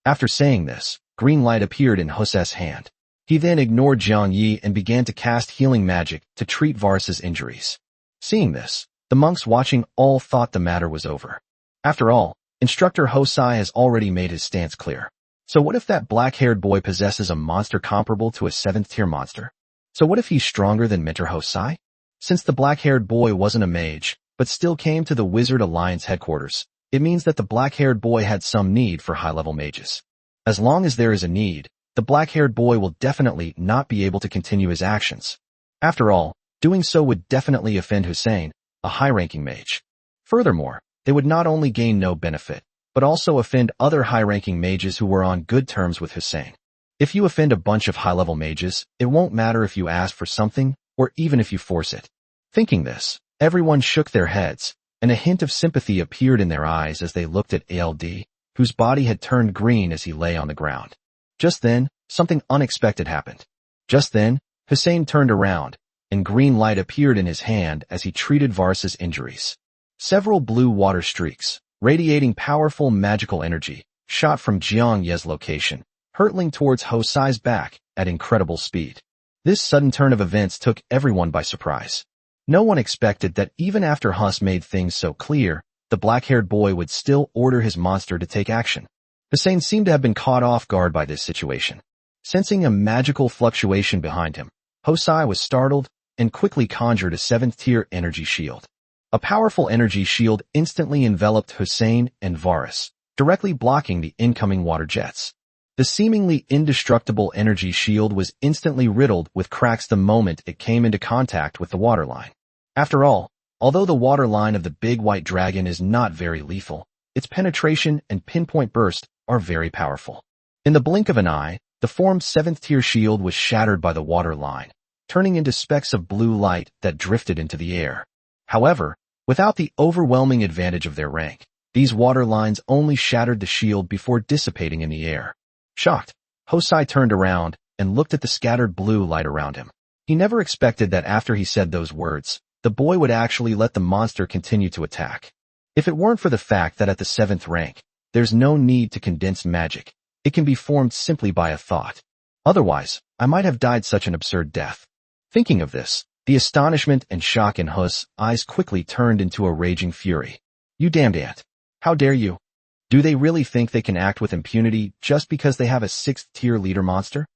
After saying this, green light appeared in Hus's hand. He then ignored Jiang Yi and began to cast healing magic to treat Varus's injuries. Seeing this, the monks watching all thought the matter was over. After all, Instructor Hosai has already made his stance clear. So what if that black-haired boy possesses a monster comparable to a 7th-tier monster? So what if he's stronger than Mentor Hosai? Since the black-haired boy wasn't a mage, but still came to the Wizard Alliance headquarters, it means that the black-haired boy had some need for high-level mages. As long as there is a need, the black-haired boy will definitely not be able to continue his actions. After all, doing so would definitely offend Hussein, a high-ranking mage. Furthermore, they would not only gain no benefit, but also offend other high-ranking mages who were on good terms with Hussein. If you offend a bunch of high-level mages, it won't matter if you ask for something, or even if you force it. Thinking this, everyone shook their heads, and a hint of sympathy appeared in their eyes as they looked at ALD, whose body had turned green as he lay on the ground. Just then, something unexpected happened. Just then, Hussein turned around, and green light appeared in his hand as he treated Varus's injuries. Several blue water streaks, radiating powerful magical energy, shot from Jiang Ye's location, hurtling towards Hosai's back at incredible speed. This sudden turn of events took everyone by surprise. No one expected that even after Hus made things so clear, the black-haired boy would still order his monster to take action. Hussein seemed to have been caught off guard by this situation. Sensing a magical fluctuation behind him, Hosai was startled and quickly conjured a 7th-tier energy shield. A powerful energy shield instantly enveloped Hussein and Varus, directly blocking the incoming water jets. The seemingly indestructible energy shield was instantly riddled with cracks the moment it came into contact with the water line. After all, although the water line of the big white dragon is not very lethal, its penetration and pinpoint burst are very powerful. In the blink of an eye, the formed 7th-tier shield was shattered by the water line, turning into specks of blue light that drifted into the air. However, without the overwhelming advantage of their rank, these water lines only shattered the shield before dissipating in the air. Shocked, Hosai turned around and looked at the scattered blue light around him. He never expected that after he said those words, the boy would actually let the monster continue to attack. If it weren't for the fact that at the 7th rank, there's no need to condense magic. It can be formed simply by a thought. Otherwise, I might have died such an absurd death. Thinking of this, the astonishment and shock in Hus' eyes quickly turned into a raging fury. You damned ant. How dare you? Do they really think they can act with impunity just because they have a 6th-tier leader monster?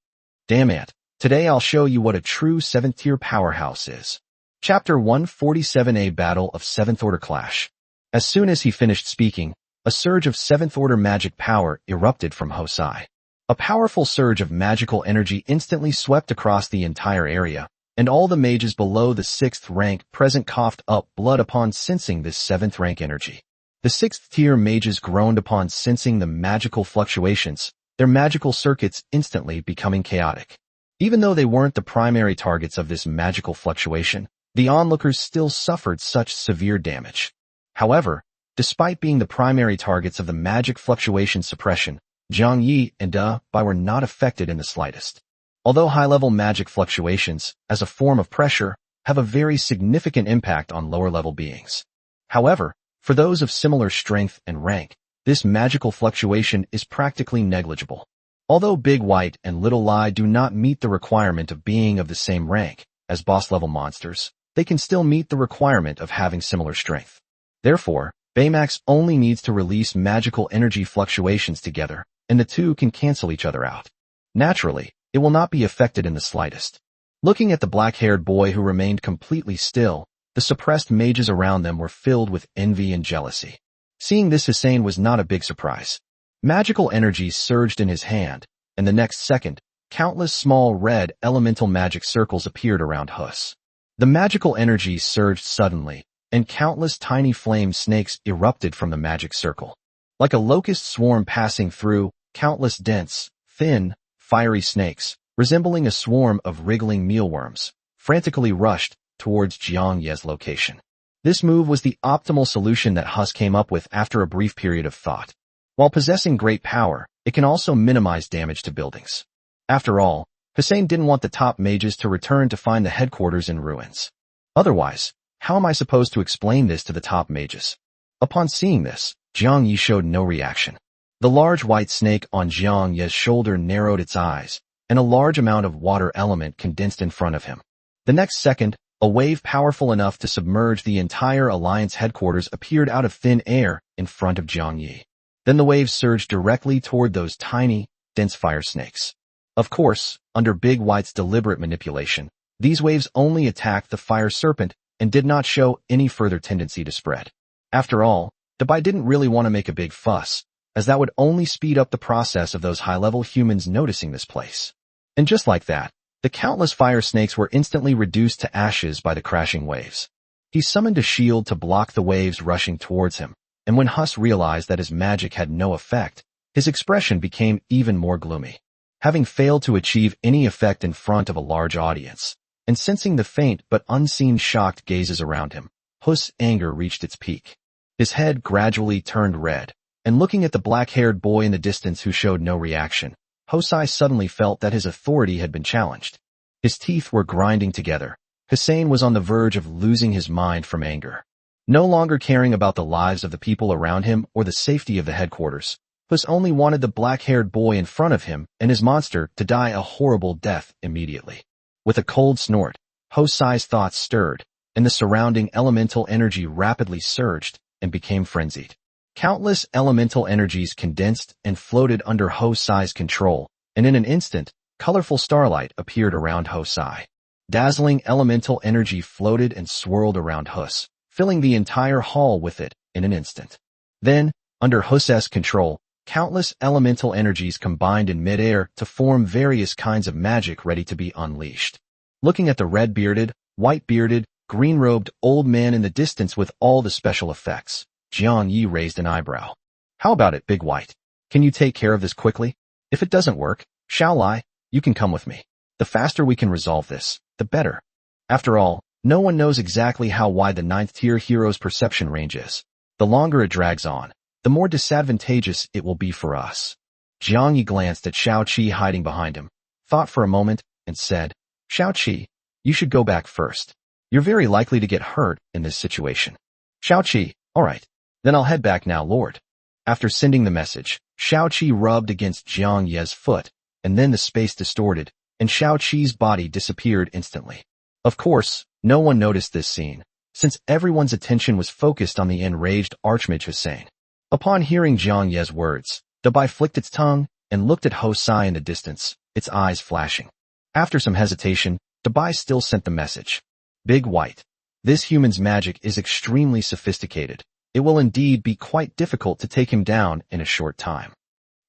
Damn ant. Today I'll show you what a true 7th-tier powerhouse is. Chapter 147A Battle of 7th Order Clash. As soon as he finished speaking, a surge of 7th Order magic power erupted from Hosai. A powerful surge of magical energy instantly swept across the entire area, and all the mages below the 6th rank present coughed up blood upon sensing this 7th rank energy. The 6th-tier mages groaned upon sensing the magical fluctuations, their magical circuits instantly becoming chaotic. Even though they weren't the primary targets of this magical fluctuation, the onlookers still suffered such severe damage. However, despite being the primary targets of the magic fluctuation suppression, Zhang Yi and Bai were not affected in the slightest. Although high-level magic fluctuations, as a form of pressure, have a very significant impact on lower-level beings. However, for those of similar strength and rank, this magical fluctuation is practically negligible. Although Big White and Little Lie do not meet the requirement of being of the same rank as boss-level monsters, they can still meet the requirement of having similar strength. Therefore, Baymax only needs to release magical energy fluctuations together, and the two can cancel each other out. Naturally, it will not be affected in the slightest. Looking at the black-haired boy who remained completely still, the suppressed mages around them were filled with envy and jealousy. Seeing this, Hussein was not a big surprise. Magical energy surged in his hand, and the next second, countless small red elemental magic circles appeared around Hus. The magical energy surged suddenly, and countless tiny flame snakes erupted from the magic circle. Like a locust swarm passing through, countless dense, thin, fiery snakes, resembling a swarm of wriggling mealworms, frantically rushed towards Jiang Ye's location. This move was the optimal solution that Hus came up with after a brief period of thought. While possessing great power, it can also minimize damage to buildings. After all, Hussein didn't want the top mages to return to find the headquarters in ruins. Otherwise, how am I supposed to explain this to the top mages? Upon seeing this, Jiang Yi showed no reaction. The large white snake on Jiang Ye's shoulder narrowed its eyes, and a large amount of water element condensed in front of him. The next second, a wave powerful enough to submerge the entire Alliance headquarters appeared out of thin air in front of Jiang Yi. Then the wave surged directly toward those tiny, dense fire snakes. Of course, under Big White's deliberate manipulation, these waves only attacked the fire serpent and did not show any further tendency to spread. After all, the Bai didn't really want to make a big fuss, as that would only speed up the process of those high-level humans noticing this place. And just like that, the countless fire snakes were instantly reduced to ashes by the crashing waves. He summoned a shield to block the waves rushing towards him, and when Hus realized that his magic had no effect, his expression became even more gloomy. Having failed to achieve any effect in front of a large audience, and sensing the faint but unseen shocked gazes around him, Hus' anger reached its peak. His head gradually turned red, and looking at the black-haired boy in the distance who showed no reaction, Hosai suddenly felt that his authority had been challenged. His teeth were grinding together. Hussein was on the verge of losing his mind from anger. No longer caring about the lives of the people around him or the safety of the headquarters, Puss only wanted the black-haired boy in front of him and his monster to die a horrible death immediately. With a cold snort, Hosai's thoughts stirred, and the surrounding elemental energy rapidly surged and became frenzied. Countless elemental energies condensed and floated under Hosai's control, and in an instant, colorful starlight appeared around Hosai. Dazzling elemental energy floated and swirled around Hus, filling the entire hall with it in an instant. Then, under Hus's control, countless elemental energies combined in midair to form various kinds of magic ready to be unleashed. Looking at the red-bearded, white-bearded, green-robed old man in the distance with all the special effects, Jiang Yi raised an eyebrow. How about it, Big White? Can you take care of this quickly? If it doesn't work, Xiao Lai, you can come with me. The faster we can resolve this, the better. After all, no one knows exactly how wide the 9th-tier hero's perception range is. The longer it drags on, the more disadvantageous it will be for us. Jiang Yi glanced at Xiao Qi hiding behind him, thought for a moment, and said, Xiao Qi, you should go back first. You're very likely to get hurt in this situation. Xiao Qi, all right. Then I'll head back now, Lord. After sending the message, Xiao Qi rubbed against Jiang Ye's foot, and then the space distorted, and Xiao Qi's body disappeared instantly. Of course, no one noticed this scene, since everyone's attention was focused on the enraged Archmage Hussein. Upon hearing Jiang Ye's words, Dabai flicked its tongue and looked at Hosai in the distance, its eyes flashing. After some hesitation, Dabai still sent the message. Big White. This human's magic is extremely sophisticated. It will indeed be quite difficult to take him down in a short time.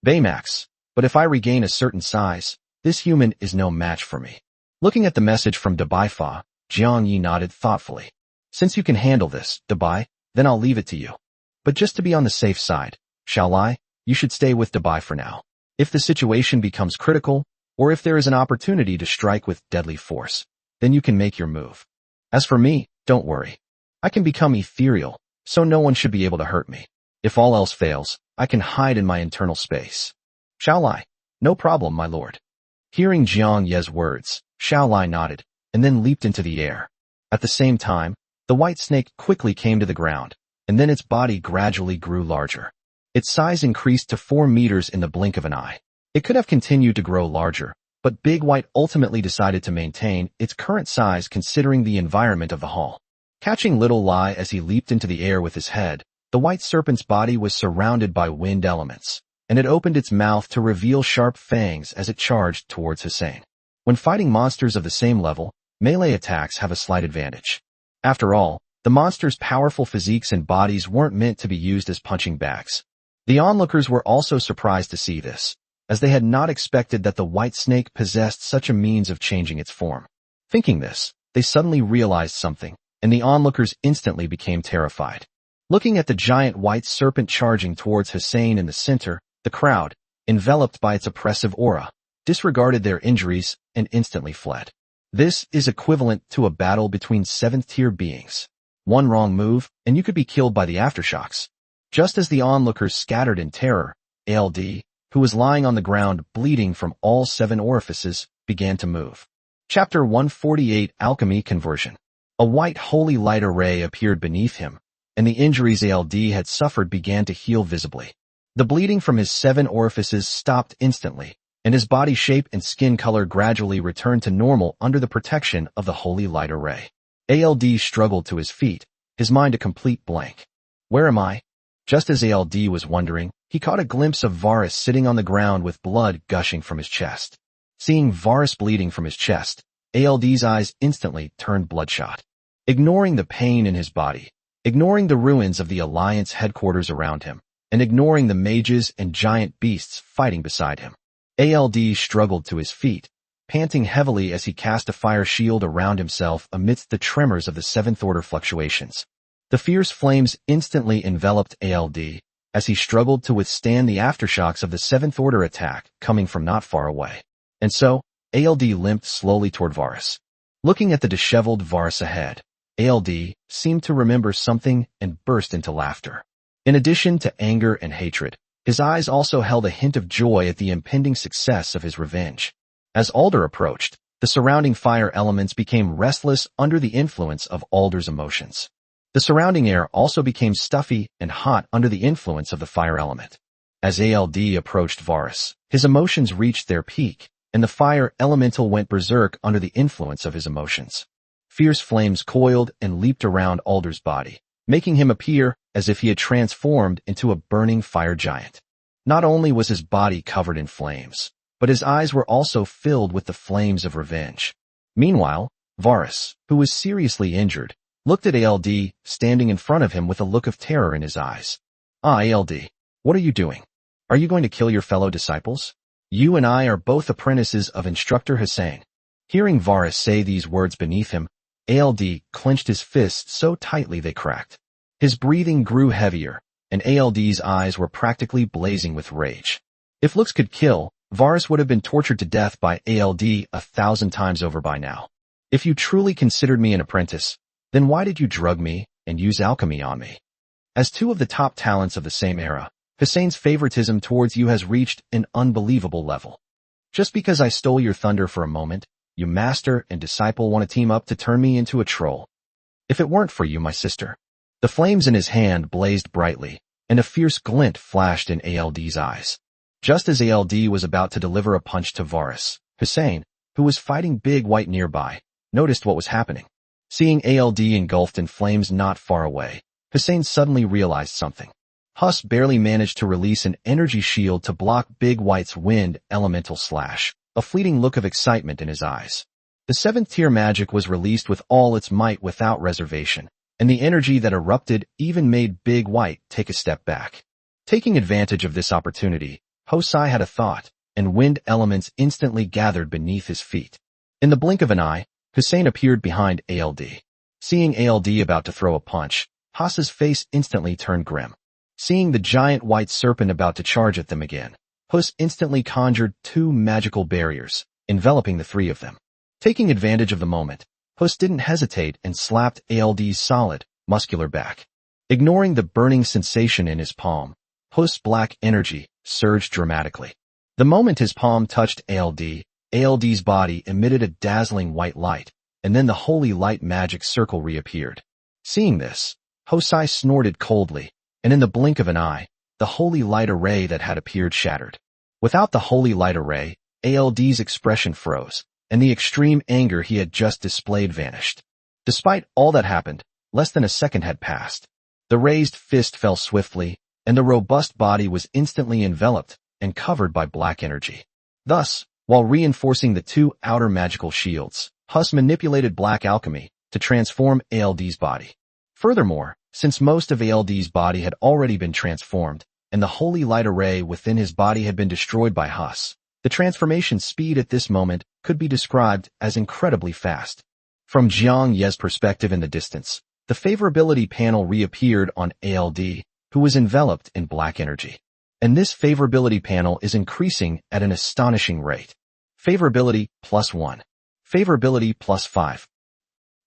Baymax. But if I regain a certain size, this human is no match for me. Looking at the message from Dabai Fa, Jiang Yi nodded thoughtfully. Since you can handle this, Dabai, then I'll leave it to you. But just to be on the safe side, Xiao Lai, you should stay with Dabai for now. If the situation becomes critical, or if there is an opportunity to strike with deadly force, then you can make your move. As for me, don't worry. I can become ethereal, so no one should be able to hurt me. If all else fails, I can hide in my internal space. Xiao Lai, no problem, my lord. Hearing Jiang Ye's words, Xiao Lai nodded, and then leaped into the air. At the same time, the white snake quickly came to the ground, and then its body gradually grew larger. Its size increased to 4 meters in the blink of an eye. It could have continued to grow larger, but Big White ultimately decided to maintain its current size considering the environment of the hall. Catching Little Lai as he leaped into the air with his head, the white serpent's body was surrounded by wind elements, and it opened its mouth to reveal sharp fangs as it charged towards Hussein. When fighting monsters of the same level, melee attacks have a slight advantage. After all, the monsters' powerful physiques and bodies weren't meant to be used as punching bags. The onlookers were also surprised to see this, as they had not expected that the white snake possessed such a means of changing its form. Thinking this, they suddenly realized something, and the onlookers instantly became terrified. Looking at the giant white serpent charging towards Hussein in the center, the crowd, enveloped by its oppressive aura, disregarded their injuries and instantly fled. This is equivalent to a battle between 7th-tier beings. One wrong move, and you could be killed by the aftershocks. Just as the onlookers scattered in terror, ALD, who was lying on the ground bleeding from all 7 orifices, began to move. Chapter 148 Alchemy Conversion. A white holy light array appeared beneath him, and the injuries ALD had suffered began to heal visibly. The bleeding from his 7 orifices stopped instantly, and his body shape and skin color gradually returned to normal under the protection of the holy light array. ALD struggled to his feet, his mind a complete blank. Where am I? Just as ALD was wondering, he caught a glimpse of Varus sitting on the ground with blood gushing from his chest. Seeing Varus bleeding from his chest, ALD's eyes instantly turned bloodshot. Ignoring the pain in his body, ignoring the ruins of the Alliance headquarters around him, and ignoring the mages and giant beasts fighting beside him, ALD struggled to his feet, panting heavily as he cast a fire shield around himself amidst the tremors of the 7th order fluctuations. The fierce flames instantly enveloped ALD as he struggled to withstand the aftershocks of the 7th order attack coming from not far away. And so, ALD limped slowly toward Varus. Looking at the disheveled Varus ahead, ALD seemed to remember something and burst into laughter. In addition to anger and hatred, his eyes also held a hint of joy at the impending success of his revenge. As Alder approached, the surrounding fire elements became restless under the influence of Alder's emotions. The surrounding air also became stuffy and hot under the influence of the fire element. As ALD approached Varus, his emotions reached their peak, and the fire elemental went berserk under the influence of his emotions. Fierce flames coiled and leaped around Alder's body, making him appear as if he had transformed into a burning fire giant. Not only was his body covered in flames, but his eyes were also filled with the flames of revenge. Meanwhile, Varus, who was seriously injured, looked at ALD standing in front of him with a look of terror in his eyes. ALD, what are you doing? Are you going to kill your fellow disciples? You and I are both apprentices of instructor Hussein. Hearing Varus say these words beneath him, ALD clenched his fists so tightly they cracked. His breathing grew heavier, and ALD's eyes were practically blazing with rage. If looks could kill, Varus would have been tortured to death by ALD 1,000 times over by now. If you truly considered me an apprentice, then why did you drug me and use alchemy on me? As two of the top talents of the same era, Hussein's favoritism towards you has reached an unbelievable level. Just because I stole your thunder for a moment, you master and disciple want to team up to turn me into a troll. If it weren't for you, my sister. The flames in his hand blazed brightly, and a fierce glint flashed in ALD's eyes. Just as ALD was about to deliver a punch to Varus, Hussein, who was fighting Big White nearby, noticed what was happening. Seeing ALD engulfed in flames not far away, Hussein suddenly realized something. Huss barely managed to release an energy shield to block Big White's wind elemental slash, a fleeting look of excitement in his eyes. The 7th tier magic was released with all its might without reservation, and the energy that erupted even made Big White take a step back. Taking advantage of this opportunity, Hosai had a thought, and wind elements instantly gathered beneath his feet. In the blink of an eye, Hussein appeared behind ALD. Seeing ALD about to throw a punch, Huss's face instantly turned grim. Seeing the giant white serpent about to charge at them again, Huss instantly conjured 2 magical barriers, enveloping the 3 of them. Taking advantage of the moment, Huss didn't hesitate and slapped ALD's solid, muscular back. Ignoring the burning sensation in his palm, Huss's black energy surged dramatically. The moment his palm touched ALD's body emitted a dazzling white light, and then the holy light magic circle reappeared. Seeing this, Hosai snorted coldly, and in the blink of an eye, the holy light array that had appeared shattered. Without the holy light array, ALD's expression froze, and the extreme anger he had just displayed vanished. Despite all that happened, less than a second had passed. The raised fist fell swiftly, and the robust body was instantly enveloped and covered by black energy. Thus, while reinforcing the 2 outer magical shields, Huss manipulated black alchemy to transform ALD's body. Furthermore, since most of ALD's body had already been transformed, and the holy light array within his body had been destroyed by Huss, the transformation speed at this moment could be described as incredibly fast. From Jiang Ye's perspective in the distance, the favorability panel reappeared on ALD, who was enveloped in black energy. And this favorability panel is increasing at an astonishing rate. Favorability +1. Favorability +5.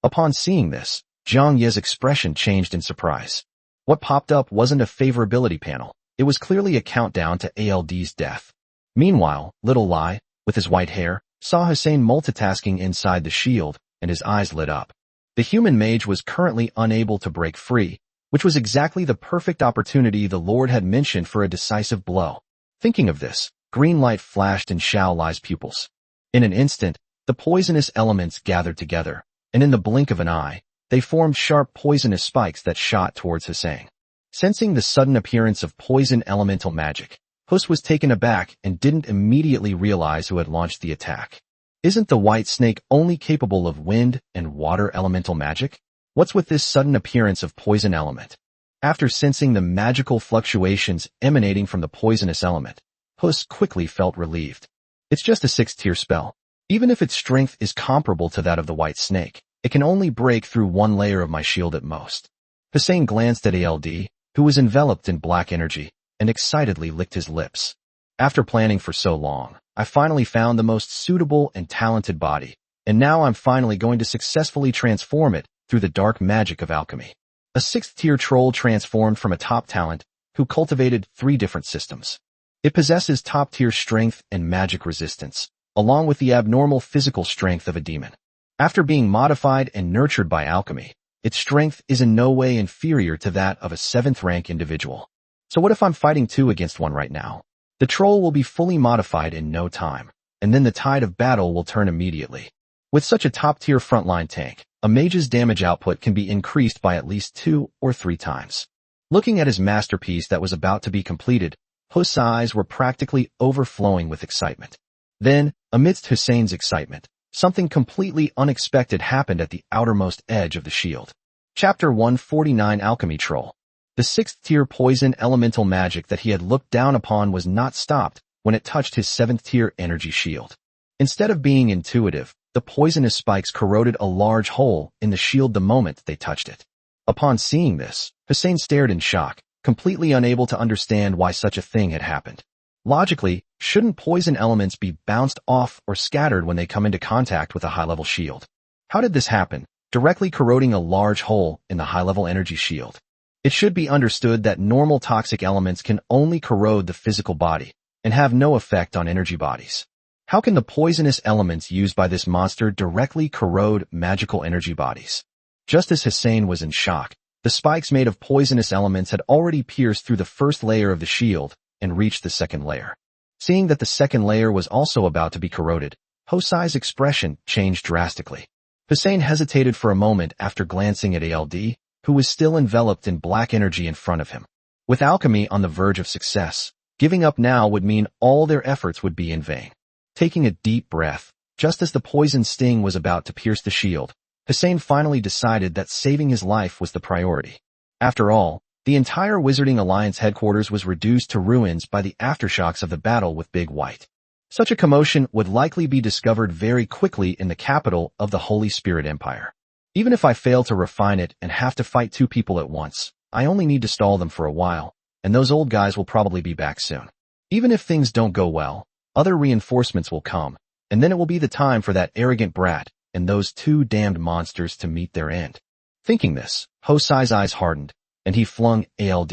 Upon seeing this, Jiang Ye's expression changed in surprise. What popped up wasn't a favorability panel. It was clearly a countdown to ALD's death. Meanwhile, Little Lai, with his white hair, saw Hussein multitasking inside the shield, and his eyes lit up. The human mage was currently unable to break free, which was exactly the perfect opportunity the Lord had mentioned for a decisive blow. Thinking of this, green light flashed in Xiao Lai's pupils. In an instant, the poisonous elements gathered together, and in the blink of an eye, they formed sharp poisonous spikes that shot towards Hussein. Sensing the sudden appearance of poison elemental magic, Huss was taken aback and didn't immediately realize who had launched the attack. Isn't the white snake only capable of wind and water elemental magic? What's with this sudden appearance of poison element? After sensing the magical fluctuations emanating from the poisonous element, Huss quickly felt relieved. It's just a 6th tier spell. Even if its strength is comparable to that of the white snake, it can only break through 1 layer of my shield at most. Hussein glanced at ALD, who was enveloped in black energy, and excitedly licked his lips. After planning for so long, I finally found the most suitable and talented body, and now I'm finally going to successfully transform it through the dark magic of alchemy. A 6th tier troll transformed from a top talent who cultivated 3 different systems. It possesses top tier strength and magic resistance, along with the abnormal physical strength of a demon. After being modified and nurtured by alchemy, its strength is in no way inferior to that of a 7th-rank individual. So what if I'm fighting 2 against 1 right now? The troll will be fully modified in no time, and then the tide of battle will turn immediately. With such a top-tier frontline tank, a mage's damage output can be increased by at least 2 or 3 times. Looking at his masterpiece that was about to be completed, Huss's eyes were practically overflowing with excitement. Then, amidst Hussein's excitement, something completely unexpected happened at the outermost edge of the shield. Chapter 149 Alchemy Troll. The 6th-tier poison elemental magic that he had looked down upon was not stopped when it touched his 7th-tier energy shield. Instead of being intuitive, the poisonous spikes corroded a large hole in the shield the moment they touched it. Upon seeing this, Hussein stared in shock, completely unable to understand why such a thing had happened. Logically, shouldn't poison elements be bounced off or scattered when they come into contact with a high-level shield? How did this happen, directly corroding a large hole in the high-level energy shield? It should be understood that normal toxic elements can only corrode the physical body and have no effect on energy bodies. How can the poisonous elements used by this monster directly corrode magical energy bodies? Just as Hussein was in shock, the spikes made of poisonous elements had already pierced through the first layer of the shield and reached the second layer. Seeing that the second layer was also about to be corroded, Hosai's expression changed drastically. Hussein hesitated for a moment after glancing at ALD, who was still enveloped in black energy in front of him. With alchemy on the verge of success, giving up now would mean all their efforts would be in vain. Taking a deep breath, just as the poison sting was about to pierce the shield, Hussein finally decided that saving his life was the priority. After all, the entire Wizarding Alliance headquarters was reduced to ruins by the aftershocks of the battle with Big White. Such a commotion would likely be discovered very quickly in the capital of the Holy Spirit Empire. Even if I fail to refine it and have to fight 2 people at once, I only need to stall them for a while, and those old guys will probably be back soon. Even if things don't go well, other reinforcements will come, and then it will be the time for that arrogant brat and those 2 damned monsters to meet their end. Thinking this, Hosai's eyes hardened, and he flung ALD,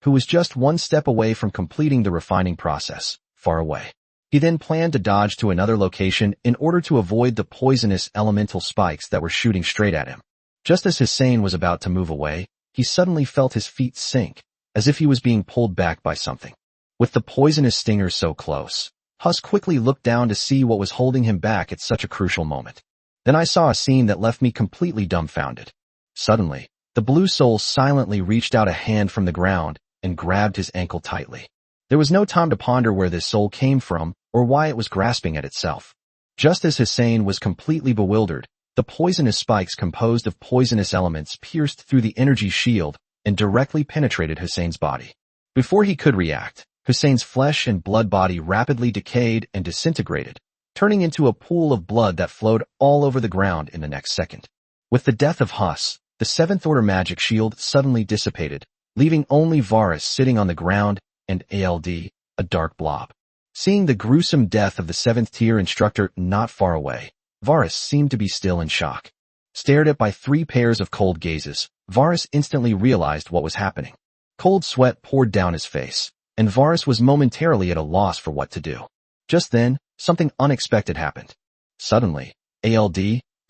who was just 1 step away from completing the refining process, far away. He then planned to dodge to another location in order to avoid the poisonous elemental spikes that were shooting straight at him. Just as Hussein was about to move away, he suddenly felt his feet sink, as if he was being pulled back by something. With the poisonous stinger so close, Huss quickly looked down to see what was holding him back at such a crucial moment. Then I saw a scene that left me completely dumbfounded. Suddenly, the blue soul silently reached out a hand from the ground and grabbed his ankle tightly. There was no time to ponder where this soul came from or why it was grasping at itself. Just as Hussein was completely bewildered, the poisonous spikes composed of poisonous elements pierced through the energy shield and directly penetrated Hussein's body. Before he could react, Hussein's flesh and blood body rapidly decayed and disintegrated, turning into a pool of blood that flowed all over the ground in the next second. With the death of Huss, the 7th Order magic shield suddenly dissipated, leaving only Varus sitting on the ground and ALD, a dark blob. Seeing the gruesome death of the 7th tier instructor not far away, Varus seemed to be still in shock. Stared at by 3 pairs of cold gazes, Varus instantly realized what was happening. Cold sweat poured down his face, and Varus was momentarily at a loss for what to do. Just then, something unexpected happened. Suddenly, ALD,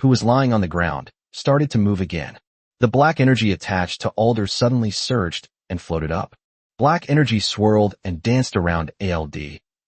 who was lying on the ground, started to move again. The black energy attached to Alder suddenly surged and floated up. Black energy swirled and danced around ALD,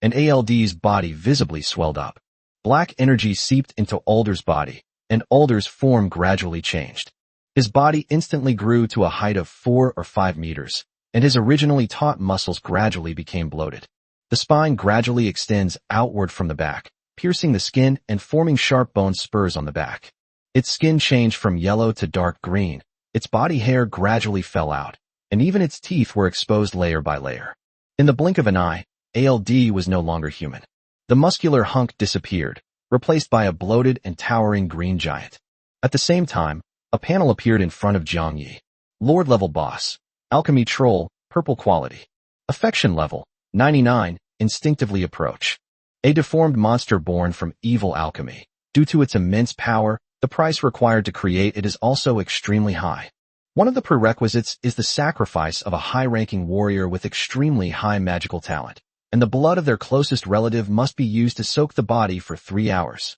and ALD's body visibly swelled up. Black energy seeped into Alder's body, and Alder's form gradually changed. His body instantly grew to a height of 4 or 5 meters, and his originally taut muscles gradually became bloated. The spine gradually extends outward from the back, piercing the skin and forming sharp bone spurs on the back. Its skin changed from yellow to dark green, its body hair gradually fell out, and even its teeth were exposed layer by layer. In the blink of an eye, ALD was no longer human. The muscular hunk disappeared, replaced by a bloated and towering green giant. At the same time, a panel appeared in front of Zhang Yi. Lord level boss. Alchemy troll, purple quality. Affection level, 99, instinctively approach. A deformed monster born from evil alchemy. Due to its immense power, the price required to create it is also extremely high. One of the prerequisites is the sacrifice of a high-ranking warrior with extremely high magical talent, and the blood of their closest relative must be used to soak the body for 3 hours.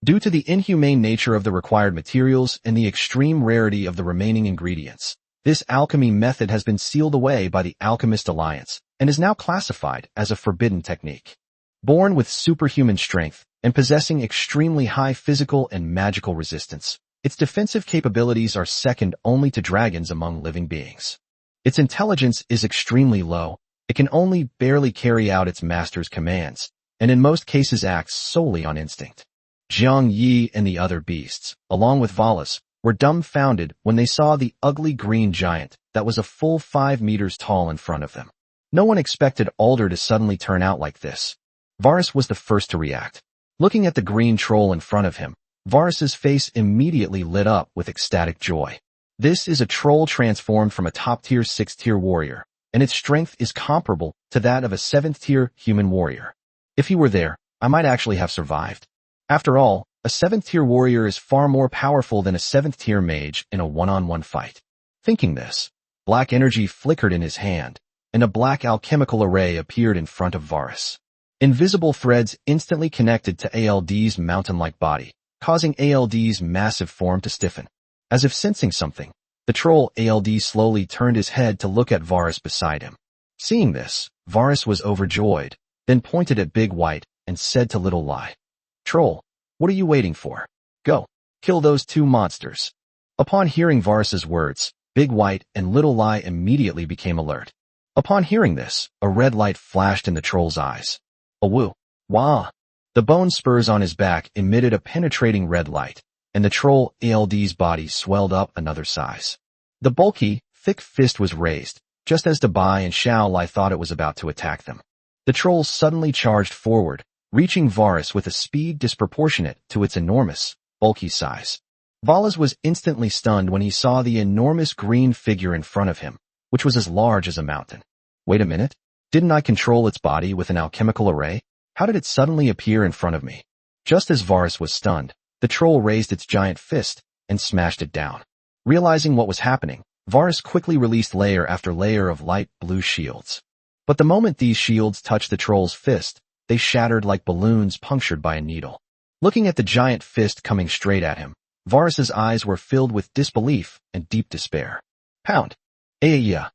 Due to the inhumane nature of the required materials and the extreme rarity of the remaining ingredients, this alchemy method has been sealed away by the Alchemist Alliance and is now classified as a forbidden technique. Born with superhuman strength and possessing extremely high physical and magical resistance, its defensive capabilities are second only to dragons among living beings. Its intelligence is extremely low. It can only barely carry out its master's commands, and in most cases acts solely on instinct. Jiang Yi and the other beasts, along with Valas, were dumbfounded when they saw the ugly green giant that was a full 5 meters tall in front of them. No one expected Alder to suddenly turn out like this. Varus was the first to react. Looking at the green troll in front of him, Varus's face immediately lit up with ecstatic joy. This is a troll transformed from a top-tier 6th-tier warrior, and its strength is comparable to that of a 7th-tier human warrior. If he were there, I might actually have survived. After all, a 7th-tier warrior is far more powerful than a 7th-tier mage in a one-on-one fight. Thinking this, black energy flickered in his hand, and a black alchemical array appeared in front of Varus. Invisible threads instantly connected to ALD's mountain-like body, causing ALD's massive form to stiffen. As if sensing something, the troll ALD slowly turned his head to look at Varus beside him. Seeing this, Varus was overjoyed, then pointed at Big White and said to Little Lie, "Troll, what are you waiting for? Go, kill those 2 monsters." Upon hearing Varus's words, Big White and Little Lie immediately became alert. Upon hearing this, a red light flashed in the troll's eyes. A woo, wah. The bone spurs on his back emitted a penetrating red light, and the troll ALD's body swelled up another size. The bulky, thick fist was raised, just as Dabai and Xiao Lai thought it was about to attack them. The troll suddenly charged forward, reaching Varus with a speed disproportionate to its enormous, bulky size. Valas was instantly stunned when he saw the enormous green figure in front of him, which was as large as a mountain. Wait a minute. Didn't I control its body with an alchemical array? How did it suddenly appear in front of me? Just as Varus was stunned, the troll raised its giant fist and smashed it down. Realizing what was happening, Varus quickly released layer after layer of light blue shields. But the moment these shields touched the troll's fist, they shattered like balloons punctured by a needle. Looking at the giant fist coming straight at him, Varus's eyes were filled with disbelief and deep despair. Pound. Ayah.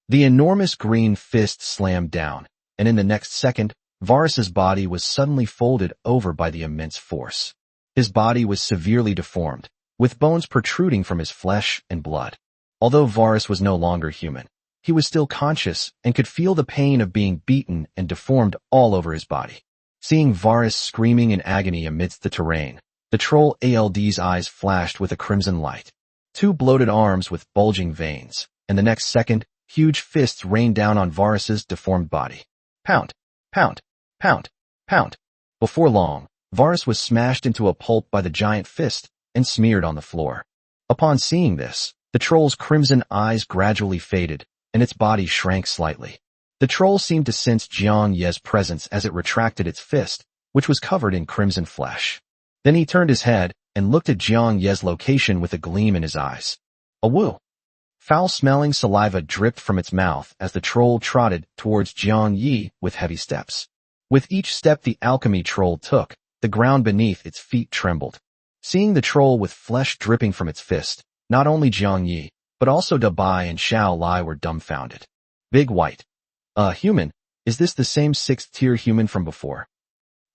The enormous green fist slammed down, and in the next second, Varus's body was suddenly folded over by the immense force. His body was severely deformed, with bones protruding from his flesh and blood. Although Varus was no longer human, he was still conscious and could feel the pain of being beaten and deformed all over his body. Seeing Varus screaming in agony amidst the terrain, the troll ALD's eyes flashed with a crimson light. 2 bloated arms with bulging veins, and the next second, huge fists rained down on Varus's deformed body. Pound, pound, pound, pound. Before long, Varus was smashed into a pulp by the giant fist and smeared on the floor. Upon seeing this, the troll's crimson eyes gradually faded, and its body shrank slightly. The troll seemed to sense Jiang Ye's presence as it retracted its fist, which was covered in crimson flesh. Then he turned his head and looked at Jiang Ye's location with a gleam in his eyes. A woo. Foul-smelling saliva dripped from its mouth as the troll trotted towards Jiang Yi with heavy steps. With each step the alchemy troll took, the ground beneath its feet trembled. Seeing the troll with flesh dripping from its fist, not only Jiang Yi, but also Dabai and Xiao Lai were dumbfounded. Big White. Human, is this the same 6th-tier human from before?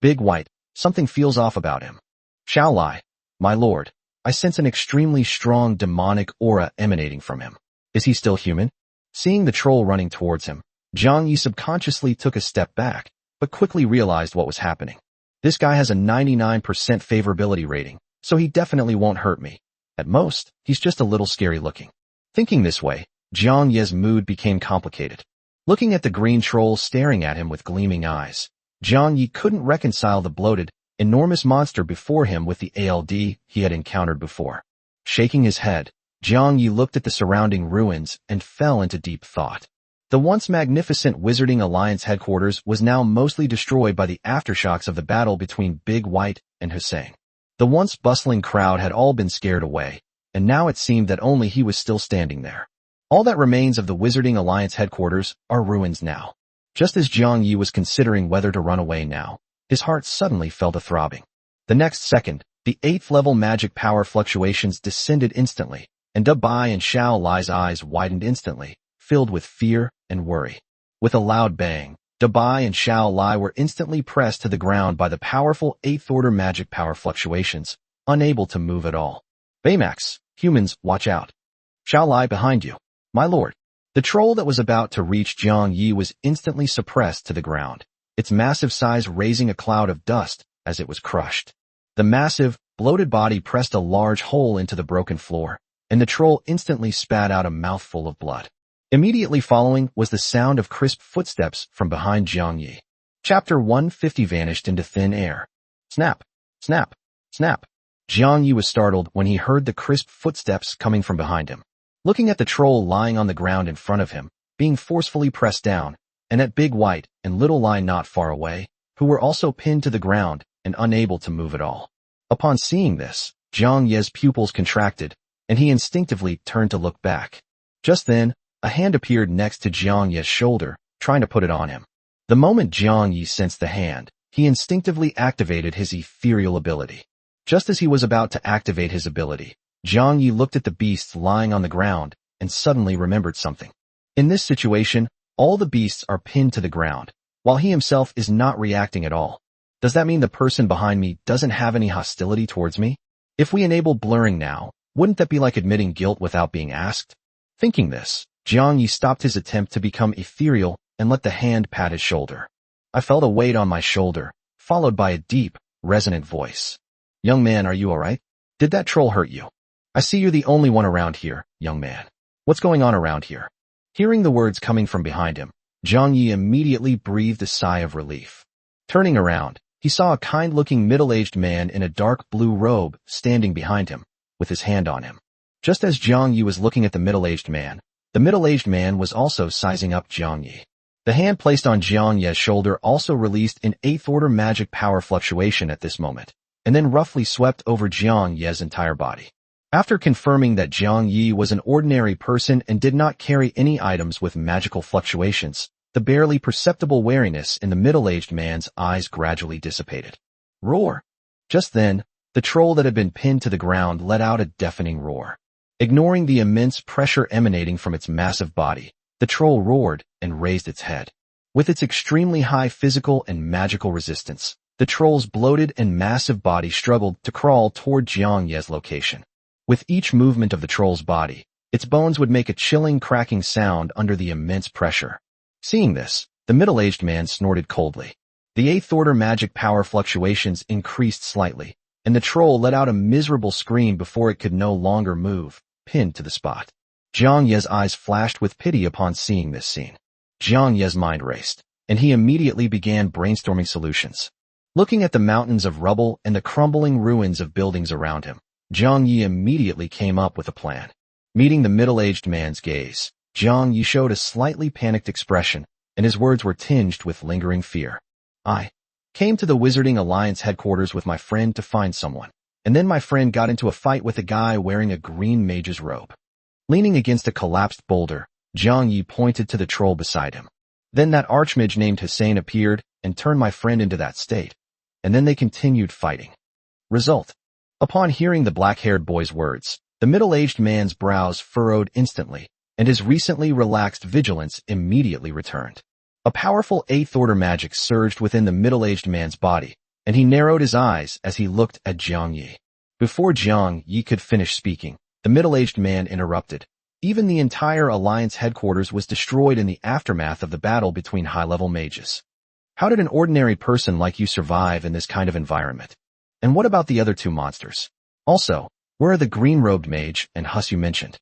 Big White, something feels off about him. Xiao Lai, my lord, I sense an extremely strong demonic aura emanating from him. Is he still human? Seeing the troll running towards him, Jiang Yi subconsciously took a step back, but quickly realized what was happening. This guy has a 99% favorability rating, so he definitely won't hurt me. At most, he's just a little scary looking. Thinking this way, Jiang Ye's mood became complicated. Looking at the green troll staring at him with gleaming eyes, Jiang Yi couldn't reconcile the bloated, enormous monster before him with the ALD he had encountered before. Shaking his head, Jiang Yi looked at the surrounding ruins and fell into deep thought. The once magnificent Wizarding Alliance headquarters was now mostly destroyed by the aftershocks of the battle between Big White and Hussein. The once bustling crowd had all been scared away, and now it seemed that only he was still standing there. All that remains of the Wizarding Alliance headquarters are ruins now. Just as Jiang Yi was considering whether to run away now, his heart suddenly felt a throbbing. The next second, The 8th level magic power fluctuations descended instantly, and Dabai and Xiao Lai's eyes widened instantly, filled with fear and worry. With a loud bang, Dabai and Xiao Lai were instantly pressed to the ground by the powerful 8th order magic power fluctuations, unable to move at all. Baymax, humans, watch out. Xiao Lai behind you. My lord. The troll that was about to reach Jiang Yi was instantly suppressed to the ground, its massive size raising a cloud of dust as it was crushed. The massive, bloated body pressed a large hole into the broken floor, and the troll instantly spat out a mouthful of blood. Immediately following was the sound of crisp footsteps from behind Jiang Yi. Chapter 150 vanished into thin air. Snap, snap, snap. Jiang Yi was startled when he heard the crisp footsteps coming from behind him. Looking at the troll lying on the ground in front of him, being forcefully pressed down, and at Big White and Little Lie not far away, who were also pinned to the ground and unable to move at all. Upon seeing this, Jiang Yi's pupils contracted, and he instinctively turned to look back. Just then, a hand appeared next to Jiang Yi's shoulder, trying to put it on him. The moment Jiang Yi sensed the hand, he instinctively activated his ethereal ability. Just as he was about to activate his ability, Jiang Yi looked at the beasts lying on the ground and suddenly remembered something. In this situation, all the beasts are pinned to the ground, while he himself is not reacting at all. Does that mean the person behind me doesn't have any hostility towards me? If we enable blurring now, wouldn't that be like admitting guilt without being asked? Thinking this, Jiang Yi stopped his attempt to become ethereal and let the hand pat his shoulder. I felt a weight on my shoulder, followed by a deep, resonant voice. Young man, are you alright? Did that troll hurt you? I see you're the only one around here, young man. What's going on around here? Hearing the words coming from behind him, Jiang Yi immediately breathed a sigh of relief. Turning around, he saw a kind-looking middle-aged man in a dark blue robe standing behind him, with his hand on him. Just as Jiang Yi was looking at the middle-aged man was also sizing up Jiang Yi. The hand placed on Jiang Yi's shoulder also released an 8th order magic power fluctuation at this moment, and then roughly swept over Jiang Yi's entire body. After confirming that Jiang Yi was an ordinary person and did not carry any items with magical fluctuations, the barely perceptible wariness in the middle-aged man's eyes gradually dissipated. Roar! Just then, the troll that had been pinned to the ground let out a deafening roar. Ignoring the immense pressure emanating from its massive body, the troll roared and raised its head. With its extremely high physical and magical resistance, the troll's bloated and massive body struggled to crawl toward Jiang Yi's location. With each movement of the troll's body, its bones would make a chilling cracking sound under the immense pressure. Seeing this, the middle-aged man snorted coldly. The 8th order magic power fluctuations increased slightly, and the troll let out a miserable scream before it could no longer move, pinned to the spot. Jiang Yi's eyes flashed with pity upon seeing this scene. Jiang Yi's mind raced, and he immediately began brainstorming solutions. Looking at the mountains of rubble and the crumbling ruins of buildings around him, Jiang Yi immediately came up with a plan. Meeting the middle-aged man's gaze, Jiang Yi showed a slightly panicked expression, and his words were tinged with lingering fear. I came to the Wizarding Alliance headquarters with my friend to find someone, and then my friend got into a fight with a guy wearing a green mage's robe. Leaning against a collapsed boulder, Jiang Yi pointed to the troll beside him. Then that archmage named Hussein appeared and turned my friend into that state, and then they continued fighting. Result. Upon hearing the black-haired boy's words, the middle-aged man's brows furrowed instantly, and his recently relaxed vigilance immediately returned. A powerful 8th order magic surged within the middle-aged man's body, and he narrowed his eyes as he looked at Jiang Yi. Before Jiang Yi could finish speaking, the middle-aged man interrupted. Even the entire Alliance headquarters was destroyed in the aftermath of the battle between high-level mages. How did an ordinary person like you survive in this kind of environment? And what about the other two monsters? Also, where are the green-robed mage and Hus you mentioned?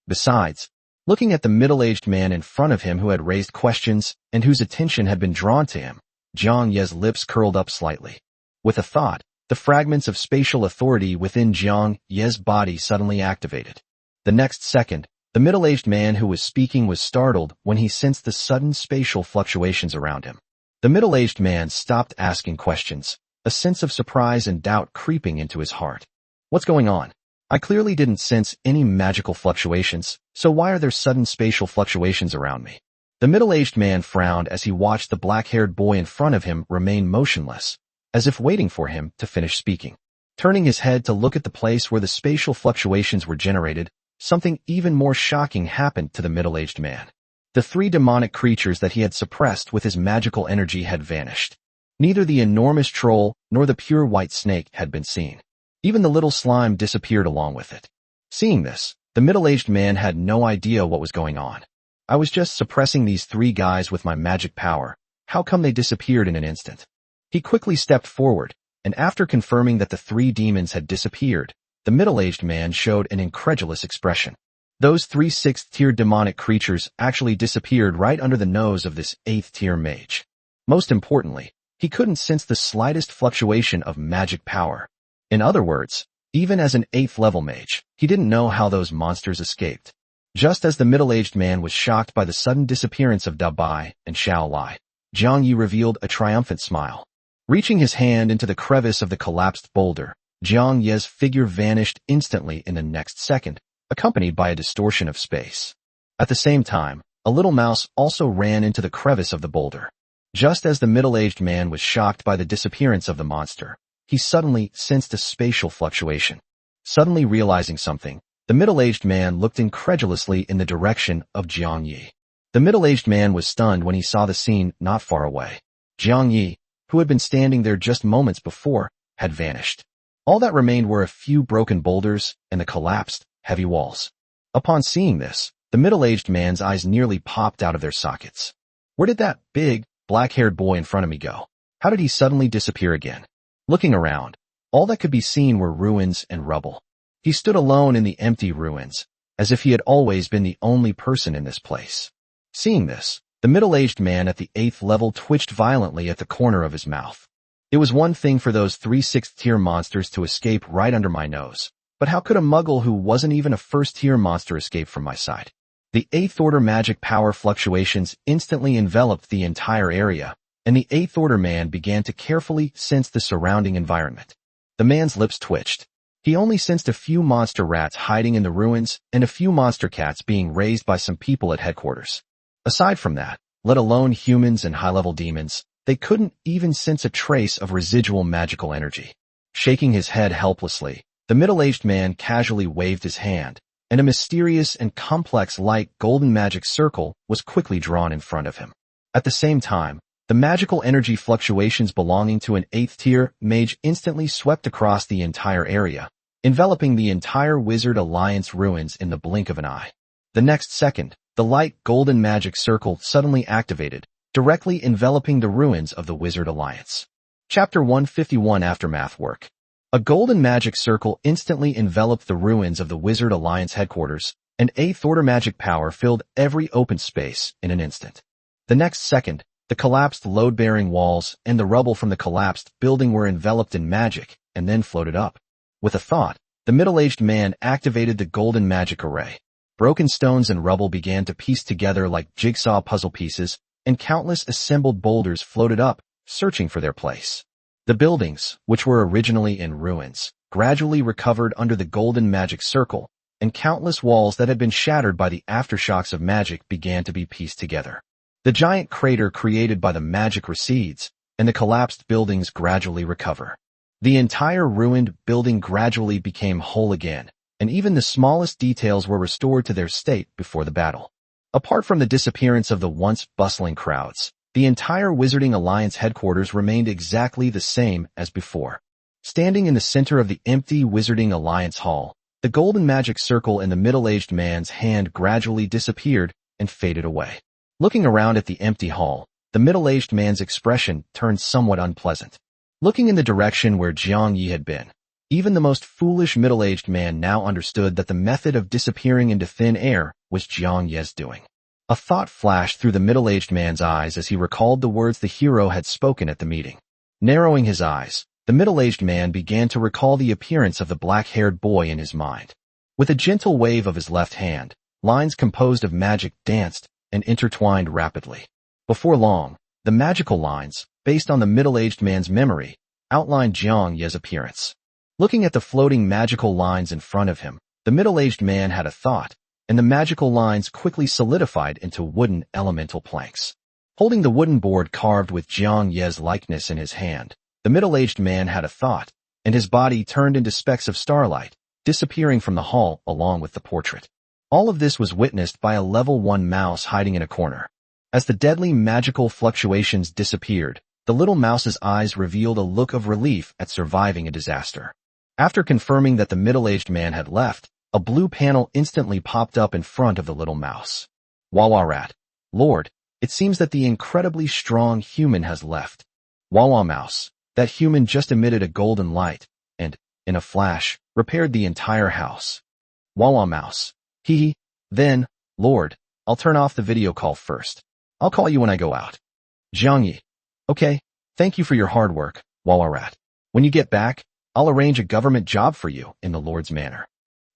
Besides, looking at the middle-aged man in front of him who had raised questions and whose attention had been drawn to him, Jiang Yi's lips curled up slightly. With a thought, the fragments of spatial authority within Jiang Yi's body suddenly activated. The next second, the middle-aged man who was speaking was startled when he sensed the sudden spatial fluctuations around him. The middle-aged man stopped asking questions, a sense of surprise and doubt creeping into his heart. What's going on? I clearly didn't sense any magical fluctuations, so why are there sudden spatial fluctuations around me? The middle-aged man frowned as he watched the black-haired boy in front of him remain motionless, as if waiting for him to finish speaking. Turning his head to look at the place where the spatial fluctuations were generated, something even more shocking happened to the middle-aged man. The three demonic creatures that he had suppressed with his magical energy had vanished. Neither the enormous troll nor the pure white snake had been seen. Even the little slime disappeared along with it. Seeing this, the middle-aged man had no idea what was going on. I was just suppressing these three guys with my magic power. How come they disappeared in an instant? He quickly stepped forward, and after confirming that the three demons had disappeared, the middle-aged man showed an incredulous expression. Those three sixth-tier demonic creatures actually disappeared right under the nose of this eighth-tier mage. Most importantly, he couldn't sense the slightest fluctuation of magic power. In other words, even as an 8th level mage, he didn't know how those monsters escaped. Just as the middle-aged man was shocked by the sudden disappearance of Da Bai and Xiao Lai, Jiang Yi revealed a triumphant smile. Reaching his hand into the crevice of the collapsed boulder, Jiang Ye's figure vanished instantly in the next second, accompanied by a distortion of space. At the same time, a little mouse also ran into the crevice of the boulder. Just as the middle-aged man was shocked by the disappearance of the monster, he suddenly sensed a spatial fluctuation. Suddenly realizing something, the middle-aged man looked incredulously in the direction of Jiang Yi. The middle-aged man was stunned when he saw the scene not far away. Jiang Yi, who had been standing there just moments before, had vanished. All that remained were a few broken boulders and the collapsed, heavy walls. Upon seeing this, the middle-aged man's eyes nearly popped out of their sockets. Where did that big, black-haired boy in front of me go? How did he suddenly disappear again? Looking around, all that could be seen were ruins and rubble. He stood alone in the empty ruins, as if he had always been the only person in this place. Seeing this, the middle-aged man at the 8th level twitched violently at the corner of his mouth. It was one thing for those 3 6th-tier monsters to escape right under my nose, but how could a muggle who wasn't even a 1st-tier monster escape from my sight? The 8th order magic power fluctuations instantly enveloped the entire area, and the 8th order man began to carefully sense the surrounding environment. The man's lips twitched. He only sensed a few monster rats hiding in the ruins and a few monster cats being raised by some people at headquarters. Aside from that, let alone humans and high-level demons, they couldn't even sense a trace of residual magical energy. Shaking his head helplessly, the middle-aged man casually waved his hand, and a mysterious and complex light golden magic circle was quickly drawn in front of him. At the same time, the magical energy fluctuations belonging to an 8th-tier mage instantly swept across the entire area, enveloping the entire Wizard Alliance ruins in the blink of an eye. The next second, the light golden magic circle suddenly activated, directly enveloping the ruins of the Wizard Alliance. Chapter 151 Aftermath Work. A golden magic circle instantly enveloped the ruins of the Wizard Alliance headquarters, and 8th order magic power filled every open space in an instant. The next second, the collapsed load-bearing walls and the rubble from the collapsed building were enveloped in magic and then floated up. With a thought, the middle-aged man activated the golden magic array. Broken stones and rubble began to piece together like jigsaw puzzle pieces, and countless assembled boulders floated up, searching for their place. The buildings, which were originally in ruins, gradually recovered under the golden magic circle, and countless walls that had been shattered by the aftershocks of magic began to be pieced together. The giant crater created by the magic recedes, and the collapsed buildings gradually recover. The entire ruined building gradually became whole again, and even the smallest details were restored to their state before the battle. Apart from the disappearance of the once bustling crowds, the entire Wizarding Alliance headquarters remained exactly the same as before. Standing in the center of the empty Wizarding Alliance hall, the golden magic circle in the middle-aged man's hand gradually disappeared and faded away. Looking around at the empty hall, the middle-aged man's expression turned somewhat unpleasant. Looking in the direction where Jiang Yi had been, even the most foolish middle-aged man now understood that the method of disappearing into thin air was Jiang Yi's doing. A thought flashed through the middle-aged man's eyes as he recalled the words the hero had spoken at the meeting. Narrowing his eyes, the middle-aged man began to recall the appearance of the black-haired boy in his mind. With a gentle wave of his left hand, lines composed of magic danced and intertwined rapidly. Before long, the magical lines, based on the middle-aged man's memory, outlined Jiang Yi's appearance. Looking at the floating magical lines in front of him, the middle-aged man had a thought, and the magical lines quickly solidified into wooden elemental planks. Holding the wooden board carved with Jiang Yi's likeness in his hand, the middle-aged man had a thought, and his body turned into specks of starlight, disappearing from the hall along with the portrait. All of this was witnessed by a level 1 mouse hiding in a corner. As the deadly magical fluctuations disappeared, the little mouse's eyes revealed a look of relief at surviving a disaster. After confirming that the middle-aged man had left, a blue panel instantly popped up in front of the little mouse. Wawa Rat. Lord, it seems that the incredibly strong human has left. Wawa Mouse. That human just emitted a golden light, and, in a flash, repaired the entire house. Wawa Mouse. Hee. Then, Lord, I'll turn off the video call first. I'll call you when I go out. Jiangyi. Okay, thank you for your hard work, Wawa Rat. When you get back, I'll arrange a government job for you in the Lord's manor.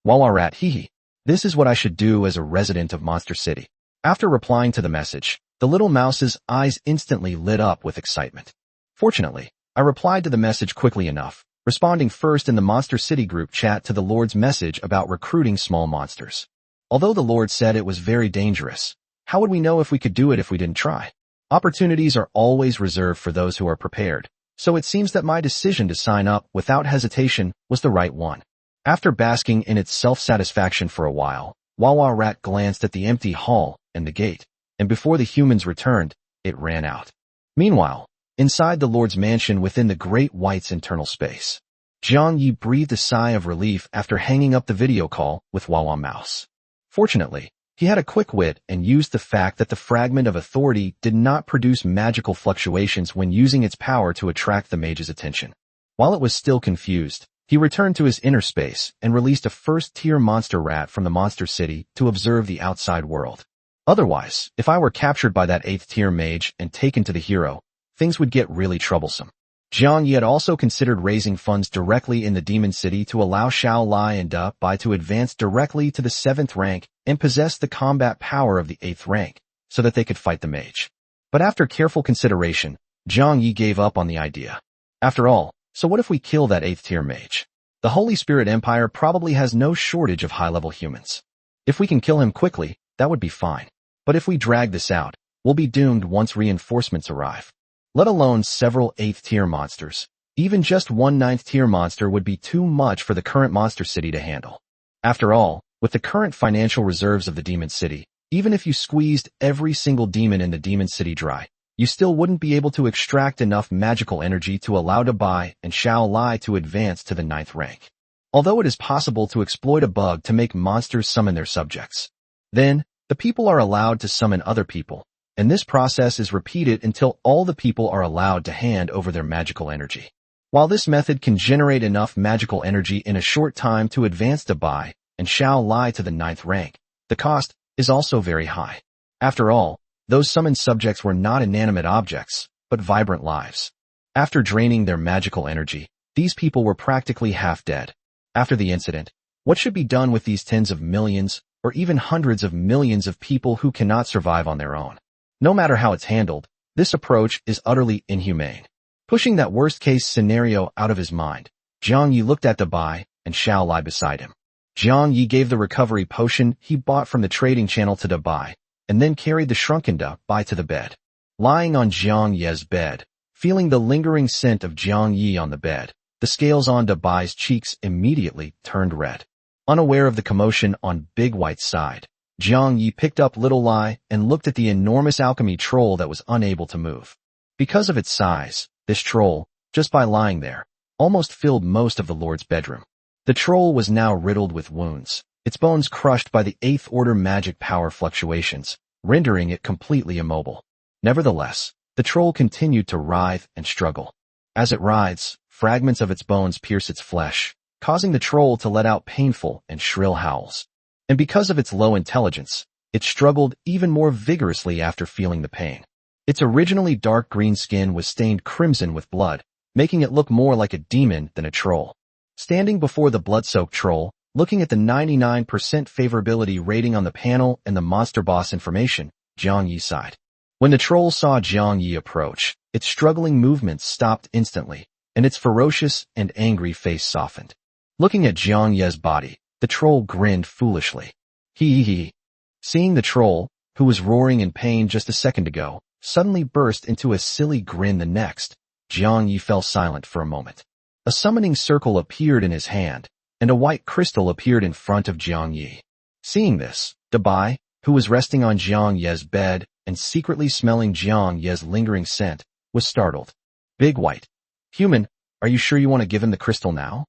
Wawa Rat. Hee. This is what I should do as a resident of Monster City. After replying to the message, the little mouse's eyes instantly lit up with excitement. Fortunately, I replied to the message quickly enough, responding first in the Monster City group chat to the Lord's message about recruiting small monsters. Although the Lord said it was very dangerous, how would we know if we could do it if we didn't try? Opportunities are always reserved for those who are prepared, so it seems that my decision to sign up without hesitation was the right one. After basking in its self-satisfaction for a while, Wawa Rat glanced at the empty hall and the gate, and before the humans returned, it ran out. Meanwhile, inside the Lord's mansion within the Great White's internal space, Jiang Yi breathed a sigh of relief after hanging up the video call with Wawa Mouse. Fortunately, he had a quick wit and used the fact that the fragment of authority did not produce magical fluctuations when using its power to attract the mage's attention. While it was still confused, he returned to his inner space and released a first-tier monster rat from the Monster City to observe the outside world. Otherwise, if I were captured by that 8th-tier mage and taken to the hero, things would get really troublesome. Jiang Yi had also considered raising funds directly in the Demon City to allow Xiao Lai and Da Bai to advance directly to the 7th rank and possess the combat power of the 8th rank, so that they could fight the mage. But after careful consideration, Jiang Yi gave up on the idea. After all, so what if we kill that 8th-tier mage? The Holy Spirit Empire probably has no shortage of high-level humans. If we can kill him quickly, that would be fine. But if we drag this out, we'll be doomed once reinforcements arrive. Let alone several 8th-tier monsters. Even just one 9th-tier monster would be too much for the current Monster City to handle. After all, with the current financial reserves of the Demon City, even if you squeezed every single demon in the Demon City dry, you still wouldn't be able to extract enough magical energy to allow Da Bai and Xiao Lai to advance to the 9th rank. Although it is possible to exploit a bug to make monsters summon their subjects. Then, the people are allowed to summon other people, and this process is repeated until all the people are allowed to hand over their magical energy. While this method can generate enough magical energy in a short time to advance Da Bai and Xiao Lai to the 9th rank, the cost is also very high. After all, those summoned subjects were not inanimate objects, but vibrant lives. After draining their magical energy, these people were practically half dead. After the incident, what should be done with these tens of millions, or even hundreds of millions of people who cannot survive on their own? No matter how it's handled, this approach is utterly inhumane. Pushing that worst-case scenario out of his mind, Jiang Yi looked at Da Bai and Xiao Lai beside him. Jiang Yi gave the recovery potion he bought from the trading channel to Da Bai, and then carried the shrunken Da Bai to the bed. Lying on Jiang Yi's bed, feeling the lingering scent of Jiang Yi on the bed, the scales on Da Bai's cheeks immediately turned red. Unaware of the commotion on Big White's side, Jiang Yi picked up Little Lai and looked at the enormous alchemy troll that was unable to move. Because of its size, this troll, just by lying there, almost filled most of the Lord's bedroom. The troll was now riddled with wounds, its bones crushed by the 8th order magic power fluctuations, rendering it completely immobile. Nevertheless, the troll continued to writhe and struggle. As it writhes, fragments of its bones pierce its flesh, causing the troll to let out painful and shrill howls. And because of its low intelligence, it struggled even more vigorously after feeling the pain. Its originally dark green skin was stained crimson with blood, making it look more like a demon than a troll. Standing before the blood-soaked troll, looking at the 99% favorability rating on the panel and the monster boss information, Jiang Yi sighed. When the troll saw Jiang Yi approach, its struggling movements stopped instantly, and its ferocious and angry face softened. Looking at Jiang Yi's body, the troll grinned foolishly. Hee. Seeing the troll, who was roaring in pain just a second ago, suddenly burst into a silly grin the next, Jiang Yi fell silent for a moment. A summoning circle appeared in his hand, and a white crystal appeared in front of Jiang Yi. Seeing this, Dabai, who was resting on Jiang Ye's bed and secretly smelling Jiang Ye's lingering scent, was startled. Big White. Human, are you sure you want to give him the crystal now?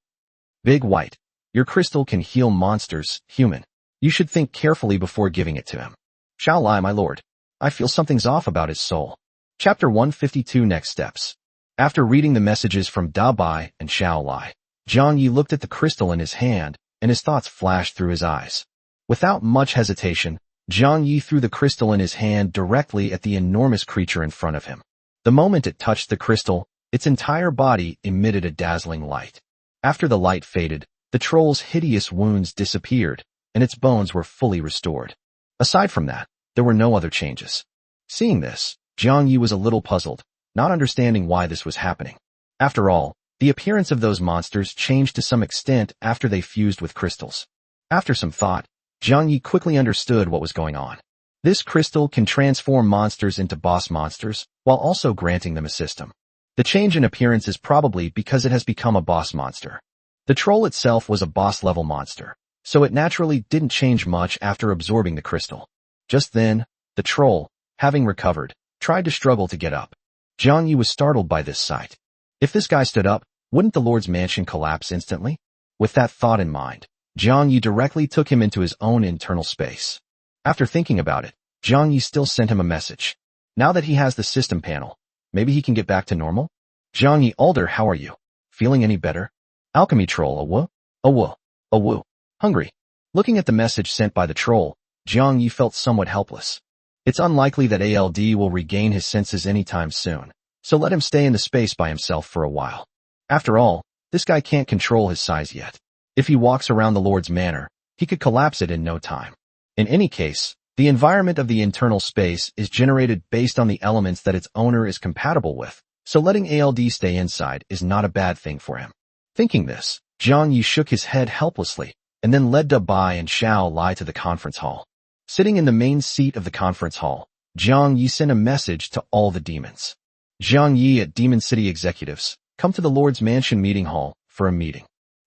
Big White. Your crystal can heal monsters, human. You should think carefully before giving it to him. Shall I, my lord? I feel something's off about his soul. Chapter 152 Next Steps. After reading the messages from Dabai and Xiao Lai, Jiang Yi looked at the crystal in his hand, and his thoughts flashed through his eyes. Without much hesitation, Jiang Yi threw the crystal in his hand directly at the enormous creature in front of him. The moment it touched the crystal, its entire body emitted a dazzling light. After the light faded, the troll's hideous wounds disappeared, and its bones were fully restored. Aside from that, there were no other changes. Seeing this, Jiang Yi was a little puzzled, not understanding why this was happening. After all, the appearance of those monsters changed to some extent after they fused with crystals. After some thought, Jiang Yi quickly understood what was going on. This crystal can transform monsters into boss monsters, while also granting them a system. The change in appearance is probably because it has become a boss monster. The troll itself was a boss-level monster, so it naturally didn't change much after absorbing the crystal. Just then, the troll, having recovered, tried to struggle to get up. Jiang Yi was startled by this sight. If this guy stood up, wouldn't the Lord's mansion collapse instantly? With that thought in mind, Jiang Yi directly took him into his own internal space. After thinking about it, Jiang Yi still sent him a message. Now that he has the system panel, maybe he can get back to normal? Jiang Yi Alder, how are you? Feeling any better? Alchemy troll, a woo. Hungry. Looking at the message sent by the troll, Jiang Yi felt somewhat helpless. It's unlikely that ALD will regain his senses anytime soon, so let him stay in the space by himself for a while. After all, this guy can't control his size yet. If he walks around the Lord's manor, he could collapse it in no time. In any case, the environment of the internal space is generated based on the elements that its owner is compatible with, so letting ALD stay inside is not a bad thing for him. Thinking this, Jiang Yi shook his head helplessly, and then led Dabai and Xiao Lai to the conference hall. Sitting in the main seat of the conference hall, Jiang Yi sent a message to all the demons. Jiang Yi at Demon City Executives, come to the Lord's Mansion meeting hall for a meeting.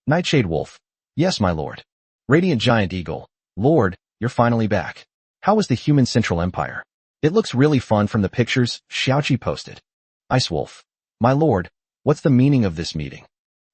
Nightshade Wolf. Yes, my lord. Radiant Giant Eagle. Lord, you're finally back. How was the human Central Empire? It looks really fun from the pictures Xiaoqi posted. Ice Wolf. My lord, what's the meaning of this meeting?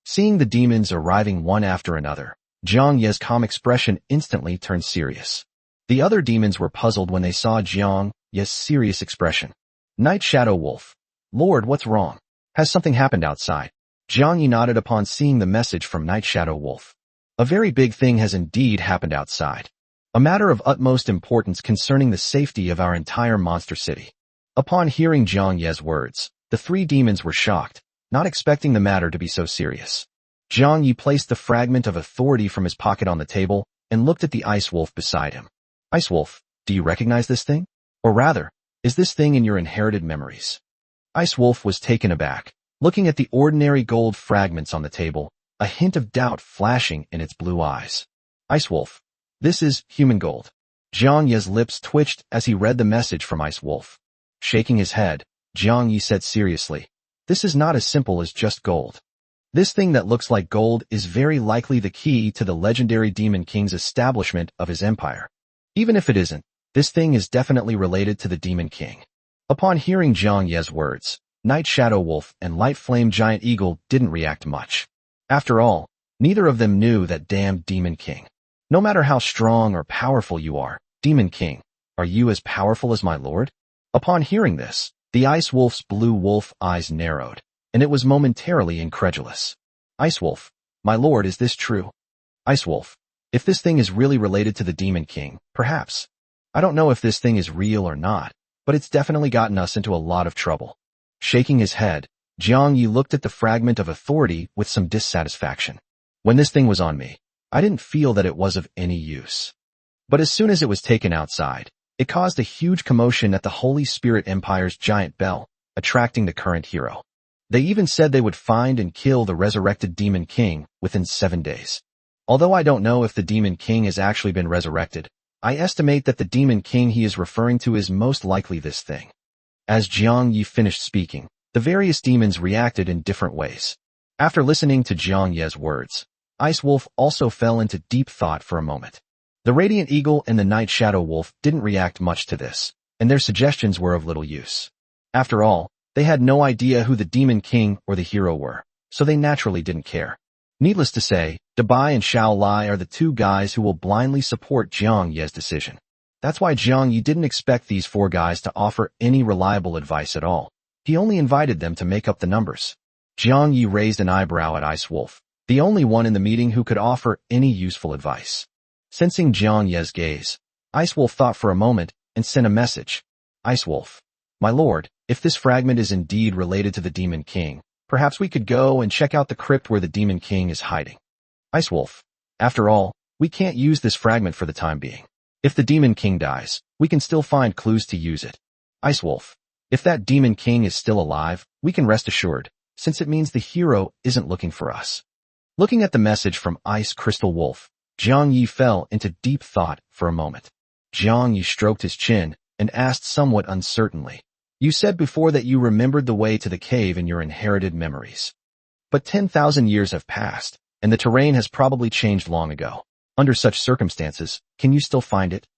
Seeing the demons arriving one after another, Jiang Ye's calm expression instantly turned serious. The other demons were puzzled when they saw Jiang Ye's serious expression. Night Shadow Wolf. Lord, what's wrong? Has something happened outside? Jiang Yi nodded upon seeing the message from Night Shadow Wolf. A very big thing has indeed happened outside. A matter of utmost importance concerning the safety of our entire monster city. Upon hearing Jiang Ye's words, the three demons were shocked, not expecting the matter to be so serious. Jiang Yi placed the fragment of authority from his pocket on the table and looked at the Ice Wolf beside him. Ice Wolf, do you recognize this thing? Or rather, is this thing in your inherited memories? Ice Wolf was taken aback, looking at the ordinary gold fragments on the table, a hint of doubt flashing in its blue eyes. Ice Wolf, this is human gold. Jiang Ye's lips twitched as he read the message from Ice Wolf. Shaking his head, Jiang Yi said seriously, this is not as simple as just gold. This thing that looks like gold is very likely the key to the legendary Demon King's establishment of his empire. Even if it isn't, this thing is definitely related to the Demon King. Upon hearing Jiang Ye's words, Night Shadow Wolf and Light Flame Giant Eagle didn't react much. After all, neither of them knew that damned Demon King. No matter how strong or powerful you are, Demon King, are you as powerful as my lord? Upon hearing this, the Ice Wolf's blue wolf eyes narrowed, and it was momentarily incredulous. Ice Wolf, my lord, is this true? Ice Wolf, if this thing is really related to the Demon King, perhaps. I don't know if this thing is real or not, but it's definitely gotten us into a lot of trouble. Shaking his head, Jiang Yi looked at the fragment of authority with some dissatisfaction. When this thing was on me, I didn't feel that it was of any use. But as soon as it was taken outside, it caused a huge commotion at the Holy Spirit Empire's giant bell, attracting the current hero. They even said they would find and kill the resurrected Demon King within 7 days. Although I don't know if the Demon King has actually been resurrected, I estimate that the Demon King he is referring to is most likely this thing. As Jiang Yi finished speaking, the various demons reacted in different ways. After listening to Jiang Ye's words, Ice Wolf also fell into deep thought for a moment. The Radiant Eagle and the Night Shadow Wolf didn't react much to this, and their suggestions were of little use. After all, they had no idea who the Demon King or the hero were, so they naturally didn't care. Needless to say, Dabai and Xiao Lai are the two guys who will blindly support Jiang Ye's decision. That's why Jiang Ye didn't expect these four guys to offer any reliable advice at all. He only invited them to make up the numbers. Jiang Ye raised an eyebrow at Ice Wolf, the only one in the meeting who could offer any useful advice. Sensing Jiang Ye's gaze, Ice Wolf thought for a moment and sent a message. Ice Wolf, my lord, if this fragment is indeed related to the Demon King, perhaps we could go and check out the crypt where the Demon King is hiding. Ice Wolf, after all, we can't use this fragment for the time being. If the Demon King dies, we can still find clues to use it. Ice Wolf, if that Demon King is still alive, we can rest assured, since it means the hero isn't looking for us. Looking at the message from Ice Crystal Wolf, Jiang Ye fell into deep thought for a moment. Jiang Ye stroked his chin and asked somewhat uncertainly, you said before that you remembered the way to the cave in your inherited memories. But 10,000 years have passed, and the terrain has probably changed long ago. Under such circumstances, can you still find it?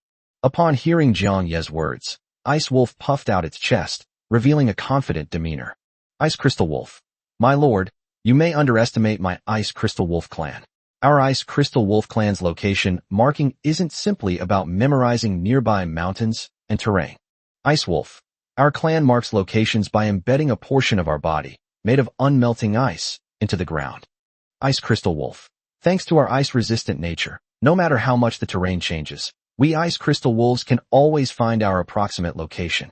Upon hearing Jiang Ye's words, Ice Wolf puffed out its chest, revealing a confident demeanor. Ice Crystal Wolf, my lord, you may underestimate my Ice Crystal Wolf clan. Our Ice Crystal Wolf clan's location marking isn't simply about memorizing nearby mountains and terrain. Ice Wolf, our clan marks locations by embedding a portion of our body, made of unmelting ice, into the ground. Ice Crystal Wolf, thanks to our ice-resistant nature, no matter how much the terrain changes, we Ice Crystal Wolves can always find our approximate location.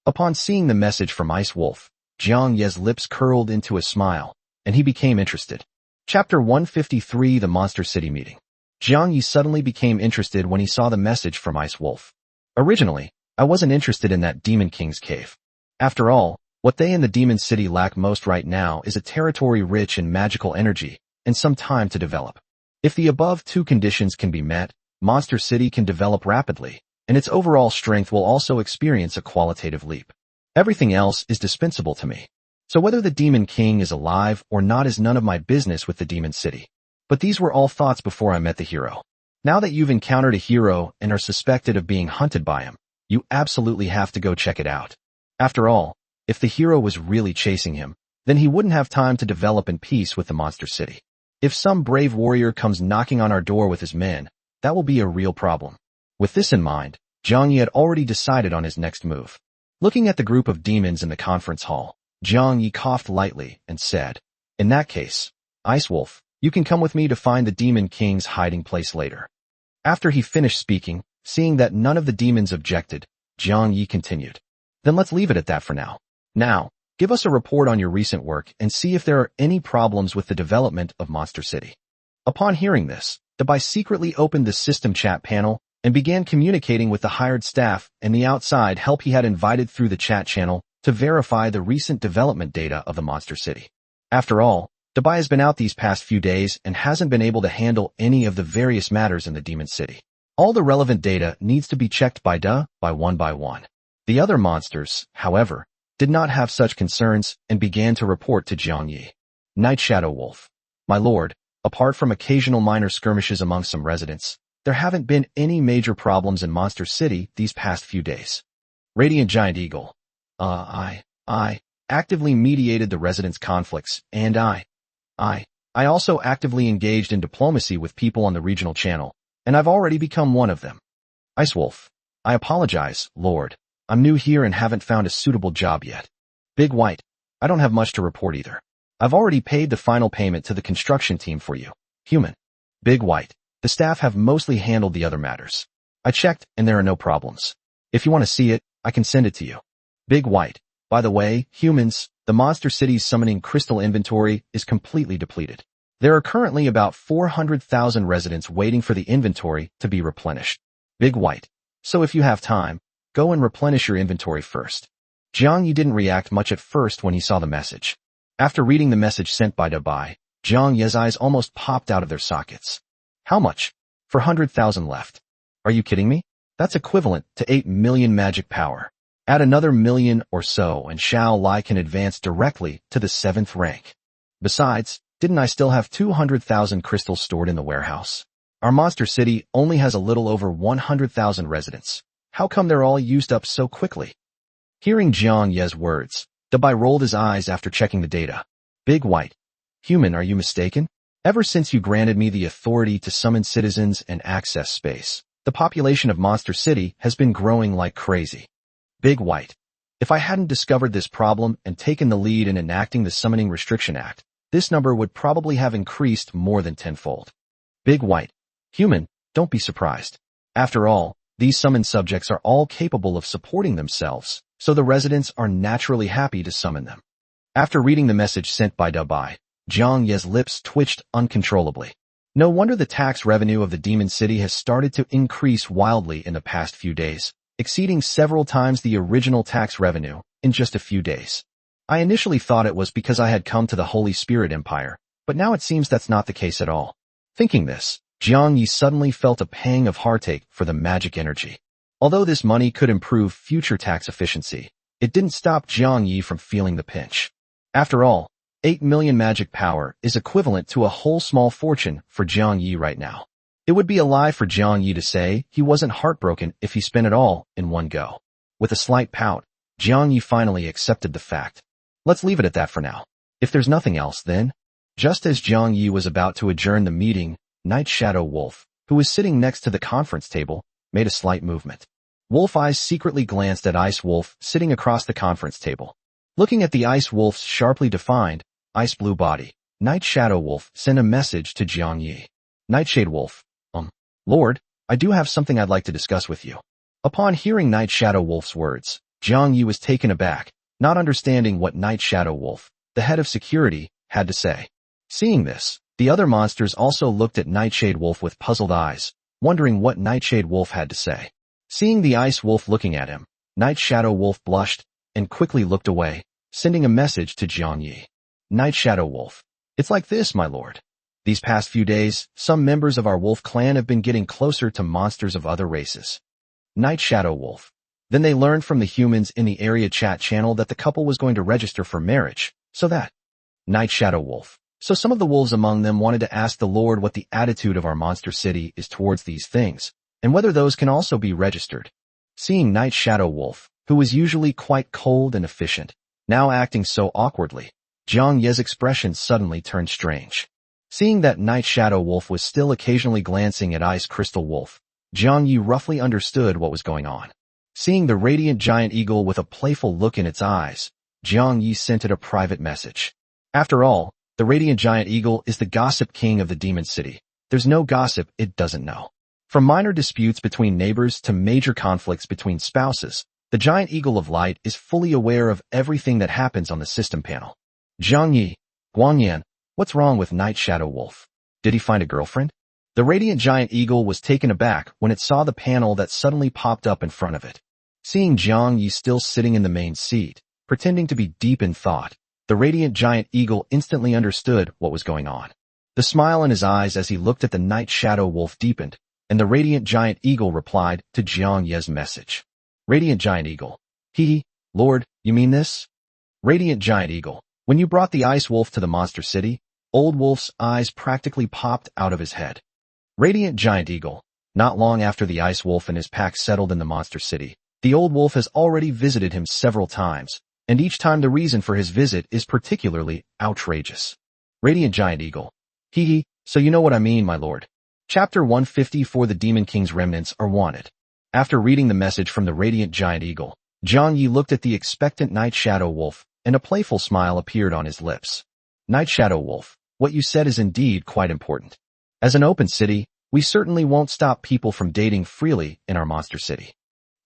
Upon seeing the message from Ice Wolf, Jiang Ye's lips curled into a smile, and he became interested. Chapter 153 The Monster City Meeting. Jiang Ye suddenly became interested when he saw the message from Ice Wolf. Originally, I wasn't interested in that Demon King's cave. After all, what they in the Demon City lack most right now is a territory rich in magical energy and some time to develop. If the above two conditions can be met, Monster City can develop rapidly, and its overall strength will also experience a qualitative leap. Everything else is dispensable to me. So whether the Demon King is alive or not is none of my business with the Demon City. But these were all thoughts before I met the hero. Now that you've encountered a hero and are suspected of being hunted by him, you absolutely have to go check it out. After all, if the hero was really chasing him, then he wouldn't have time to develop in peace with the Monster City. If some brave warrior comes knocking on our door with his men, that will be a real problem. With this in mind, Jiang Ye had already decided on his next move. Looking at the group of demons in the conference hall, Jiang Ye coughed lightly and said, in that case, Ice Wolf, you can come with me to find the Demon King's hiding place later. After he finished speaking, seeing that none of the demons objected, Jiang Ye continued, then let's leave it at that for now. Now, give us a report on your recent work and see if there are any problems with the development of Monster City. Upon hearing this, Dabai secretly opened the system chat panel and began communicating with the hired staff and the outside help he had invited through the chat channel to verify the recent development data of the Monster City. After all, Dabai has been out these past few days and hasn't been able to handle any of the various matters in the Demon City. All the relevant data needs to be checked by one by one. The other monsters, however, did not have such concerns and began to report to Jiang Ye. Night Shadow Wolf, my lord, apart from occasional minor skirmishes among some residents, there haven't been any major problems in Monster City these past few days. Radiant Giant Eagle, I actively mediated the residents' conflicts, and I also actively engaged in diplomacy with people on the regional channel, and I've already become one of them. Ice Wolf, I apologize, Lord. I'm new here and haven't found a suitable job yet. Big White, I don't have much to report either. I've already paid the final payment to the construction team for you. Human. Big White, the staff have mostly handled the other matters. I checked and there are no problems. If you want to see it, I can send it to you. Big White, by the way, humans, the Monster City's summoning crystal inventory is completely depleted. There are currently about 400,000 residents waiting for the inventory to be replenished. Big White, so if you have time, go and replenish your inventory first. Jiang Ye didn't react much at first when he saw the message. After reading the message sent by Dabai, Jiang Ye's eyes almost popped out of their sockets. How much? 400,000 left. Are you kidding me? That's equivalent to 8 million magic power. Add another million or so and Xiao Lai can advance directly to the 7th rank. Besides, didn't I still have 200,000 crystals stored in the warehouse? Our monster city only has a little over 100,000 residents. How come they're all used up so quickly? Hearing Jiang Ye's words, Dabai rolled his eyes after checking the data. Big White. Human, are you mistaken? Ever since you granted me the authority to summon citizens and access space, the population of Monster City has been growing like crazy. Big White. If I hadn't discovered this problem and taken the lead in enacting the Summoning Restriction Act, this number would probably have increased more than tenfold. Big White. Human, don't be surprised. After all, these summoned subjects are all capable of supporting themselves, so the residents are naturally happy to summon them. After reading the message sent by Dabai, Jiang Ye's lips twitched uncontrollably. No wonder the tax revenue of the Demon City has started to increase wildly in the past few days, exceeding several times the original tax revenue in just a few days. I initially thought it was because I had come to the Holy Spirit Empire, but now it seems that's not the case at all. Thinking this, Jiang Yi suddenly felt a pang of heartache for the magic energy. Although this money could improve future tax efficiency, it didn't stop Jiang Yi from feeling the pinch. After all, 8 million magic power is equivalent to a whole small fortune for Jiang Yi right now. It would be a lie for Jiang Yi to say he wasn't heartbroken if he spent it all in one go. With a slight pout, Jiang Yi finally accepted the fact. Let's leave it at that for now. If there's nothing else, then. Just as Jiang Yi was about to adjourn the meeting, Night Shadow Wolf, who was sitting next to the conference table, made a slight movement. Wolf Eyes secretly glanced at Ice Wolf sitting across the conference table. Looking at the Ice Wolf's sharply defined, ice blue body, Night Shadow Wolf sent a message to Jiang Yi. Nightshade Wolf, Lord, I do have something I'd like to discuss with you. Upon hearing Night Shadow Wolf's words, Jiang Yi was taken aback, not understanding what Night Shadow Wolf, the head of security, had to say. Seeing this, the other monsters also looked at Nightshade Wolf with puzzled eyes, wondering what Nightshade Wolf had to say. Seeing the Ice Wolf looking at him, Night Shadow Wolf blushed and quickly looked away, sending a message to Jiang Yi. Night Shadow Wolf. It's like this, my lord. These past few days, some members of our wolf clan have been getting closer to monsters of other races. Night Shadow Wolf. Then they learned from the humans in the area chat channel that the couple was going to register for marriage, so that. Night Shadow Wolf. So some of the wolves among them wanted to ask the Lord what the attitude of our monster city is towards these things, and whether those can also be registered. Seeing Night Shadow Wolf, who was usually quite cold and efficient, now acting so awkwardly, Jiang Ye's expression suddenly turned strange. Seeing that Night Shadow Wolf was still occasionally glancing at Ice Crystal Wolf, Jiang Yi roughly understood what was going on. Seeing the radiant giant eagle with a playful look in its eyes, Jiang Yi sent it a private message. After all, the radiant giant eagle is the gossip king of the Demon City. There's no gossip it doesn't know. From minor disputes between neighbors to major conflicts between spouses, the giant eagle of light is fully aware of everything that happens on the system panel. Jiang Yi, Guangyan, what's wrong with Night Shadow Wolf? Did he find a girlfriend? The radiant giant eagle was taken aback when it saw the panel that suddenly popped up in front of it. Seeing Jiang Yi still sitting in the main seat, pretending to be deep in thought, the radiant giant eagle instantly understood what was going on. The smile in his eyes as he looked at the Night Shadow Wolf deepened, and the radiant giant eagle replied to Jiang Ye's message. Radiant giant eagle. Lord, you mean this? Radiant giant eagle. When you brought the Ice Wolf to the Monster City, Old Wolf's eyes practically popped out of his head. Radiant Giant Eagle. Not long after the Ice Wolf and his pack settled in the Monster City, the Old Wolf has already visited him several times, and each time the reason for his visit is particularly outrageous. Radiant Giant Eagle. So you know what I mean, my lord. Chapter 154. The Demon King's remnants are wanted. After reading the message from the Radiant Giant Eagle, Jiang Yi looked at the expectant Night Shadow Wolf, and a playful smile appeared on his lips. Night Shadow Wolf, what you said is indeed quite important. As an open city, we certainly won't stop people from dating freely in our monster city.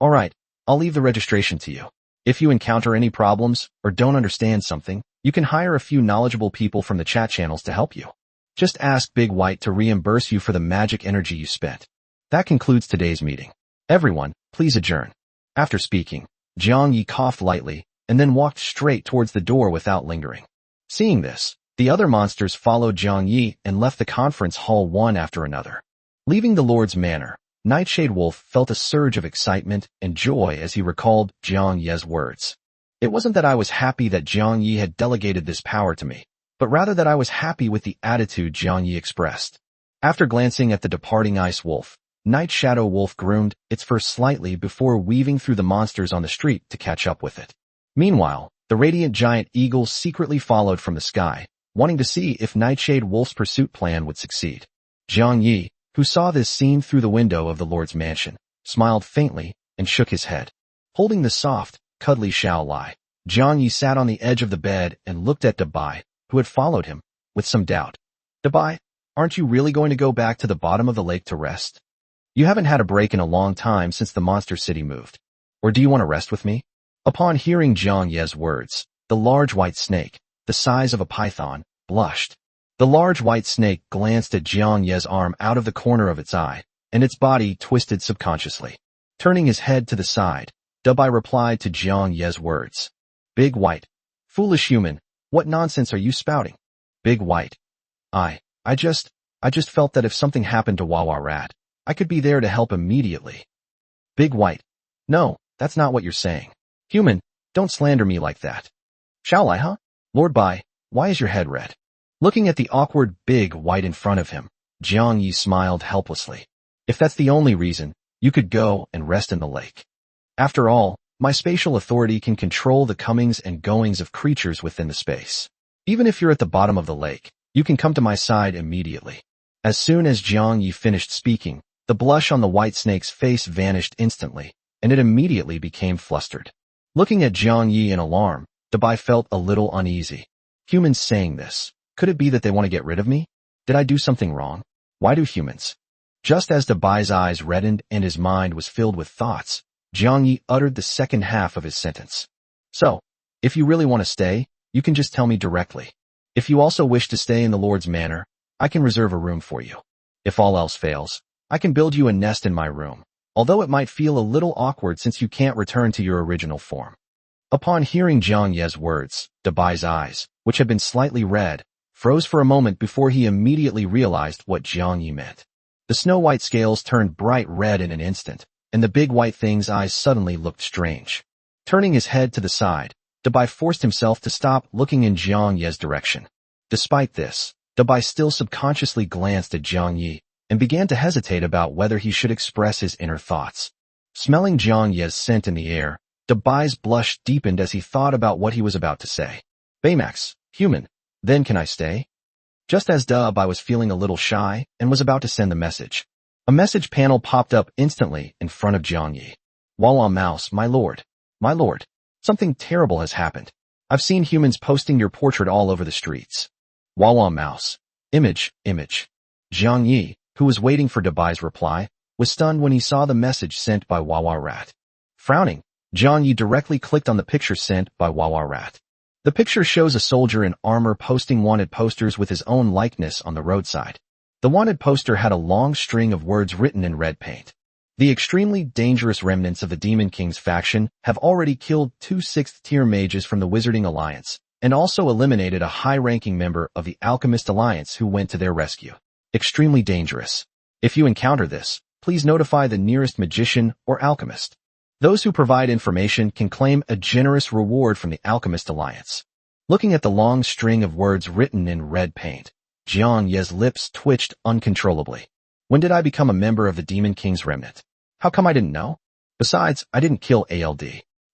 Alright, I'll leave the registration to you. If you encounter any problems, or don't understand something, you can hire a few knowledgeable people from the chat channels to help you. Just ask Big White to reimburse you for the magic energy you spent. That concludes today's meeting. Everyone, please adjourn. After speaking, Jiang Yi coughed lightly, and then walked straight towards the door without lingering. Seeing this, the other monsters followed Jiang Yi and left the conference hall one after another. Leaving the Lord's manor, Nightshade Wolf felt a surge of excitement and joy as he recalled Jiang Ye's words. It wasn't that I was happy that Jiang Yi had delegated this power to me. but rather that I was happy with the attitude Jiang Yi expressed. After glancing at the departing ice wolf, Night Shadow Wolf groomed its fur slightly before weaving through the monsters on the street to catch up with it. Meanwhile, the radiant giant eagle secretly followed from the sky, wanting to see if Nightshade Wolf's pursuit plan would succeed. Jiang Yi, who saw this scene through the window of the Lord's mansion, smiled faintly and shook his head. Holding the soft, cuddly Xiao Lai, Jiang Yi sat on the edge of the bed and looked at Dabai, who had followed him, with some doubt. Dabai, aren't you really going to go back to the bottom of the lake to rest? You haven't had a break in a long time since the monster city moved. Or do you want to rest with me? Upon hearing Jiang Ye's words, the large white snake, the size of a python, blushed. The large white snake glanced at Jiang Ye's arm out of the corner of its eye, and its body twisted subconsciously. Turning his head to the side, Dabai replied to Jiang Ye's words. Big White. Foolish human, what nonsense are you spouting? Big White. I just felt that if something happened to Wawa Rat, I could be there to help immediately. Big White. No, that's not what you're saying. Human, don't slander me like that. Shall I, huh? Lord Bai, why is your head red? Looking at the awkward Big White in front of him, Jiang Yi smiled helplessly. If that's the only reason, you could go and rest in the lake. After all, my spatial authority can control the comings and goings of creatures within the space. Even if you're at the bottom of the lake, you can come to my side immediately. As soon as Jiang Yi finished speaking, the blush on the white snake's face vanished instantly, and it immediately became flustered. Looking at Jiang Yi in alarm, Dabai felt a little uneasy. Humans saying this. Could it be that they want to get rid of me? Did I do something wrong? Why do humans? Just as Dabai's eyes reddened and his mind was filled with thoughts, Jiang Yi uttered the second half of his sentence. So, if you really want to stay, you can just tell me directly. If you also wish to stay in the Lord's manor, I can reserve a room for you. If all else fails, I can build you a nest in my room, although it might feel a little awkward since you can't return to your original form. Upon hearing Jiang Ye's words, Dabai's eyes, which had been slightly red, froze for a moment before he immediately realized what Jiang Yi meant. The snow-white scales turned bright red in an instant, and the big white thing's eyes suddenly looked strange. Turning his head to the side, Dabai forced himself to stop looking in Jiang Ye's direction. Despite this, Dabai still subconsciously glanced at Jiang Yi, and began to hesitate about whether he should express his inner thoughts. Smelling Jiang Ye's scent in the air, Dabai's blush deepened as he thought about what he was about to say. Baymax, human, then can I stay? Just as Dabai was feeling a little shy and was about to send the message, a message panel popped up instantly in front of Jiang Yi. Wawa Mouse, my lord, something terrible has happened. I've seen humans posting your portrait all over the streets. Wawa Mouse. Image. Jiang Yi, who was waiting for Dabai's reply, was stunned when he saw the message sent by Wawa Rat. Frowning, Jiang Yi directly clicked on the picture sent by Wawa Rat. The picture shows a soldier in armor posting wanted posters with his own likeness on the roadside. The wanted poster had a long string of words written in red paint. The extremely dangerous remnants of the Demon King's faction have already killed 2 6th-tier mages from the Wizarding Alliance, and also eliminated a high-ranking member of the Alchemist Alliance who went to their rescue. Extremely dangerous. If you encounter this, please notify the nearest magician or alchemist. Those who provide information can claim a generous reward from the Alchemist Alliance. Looking at the long string of words written in red paint, Jiang Ye's lips twitched uncontrollably. When did I become a member of the Demon King's remnant? How come I didn't know? Besides, I didn't kill ALD.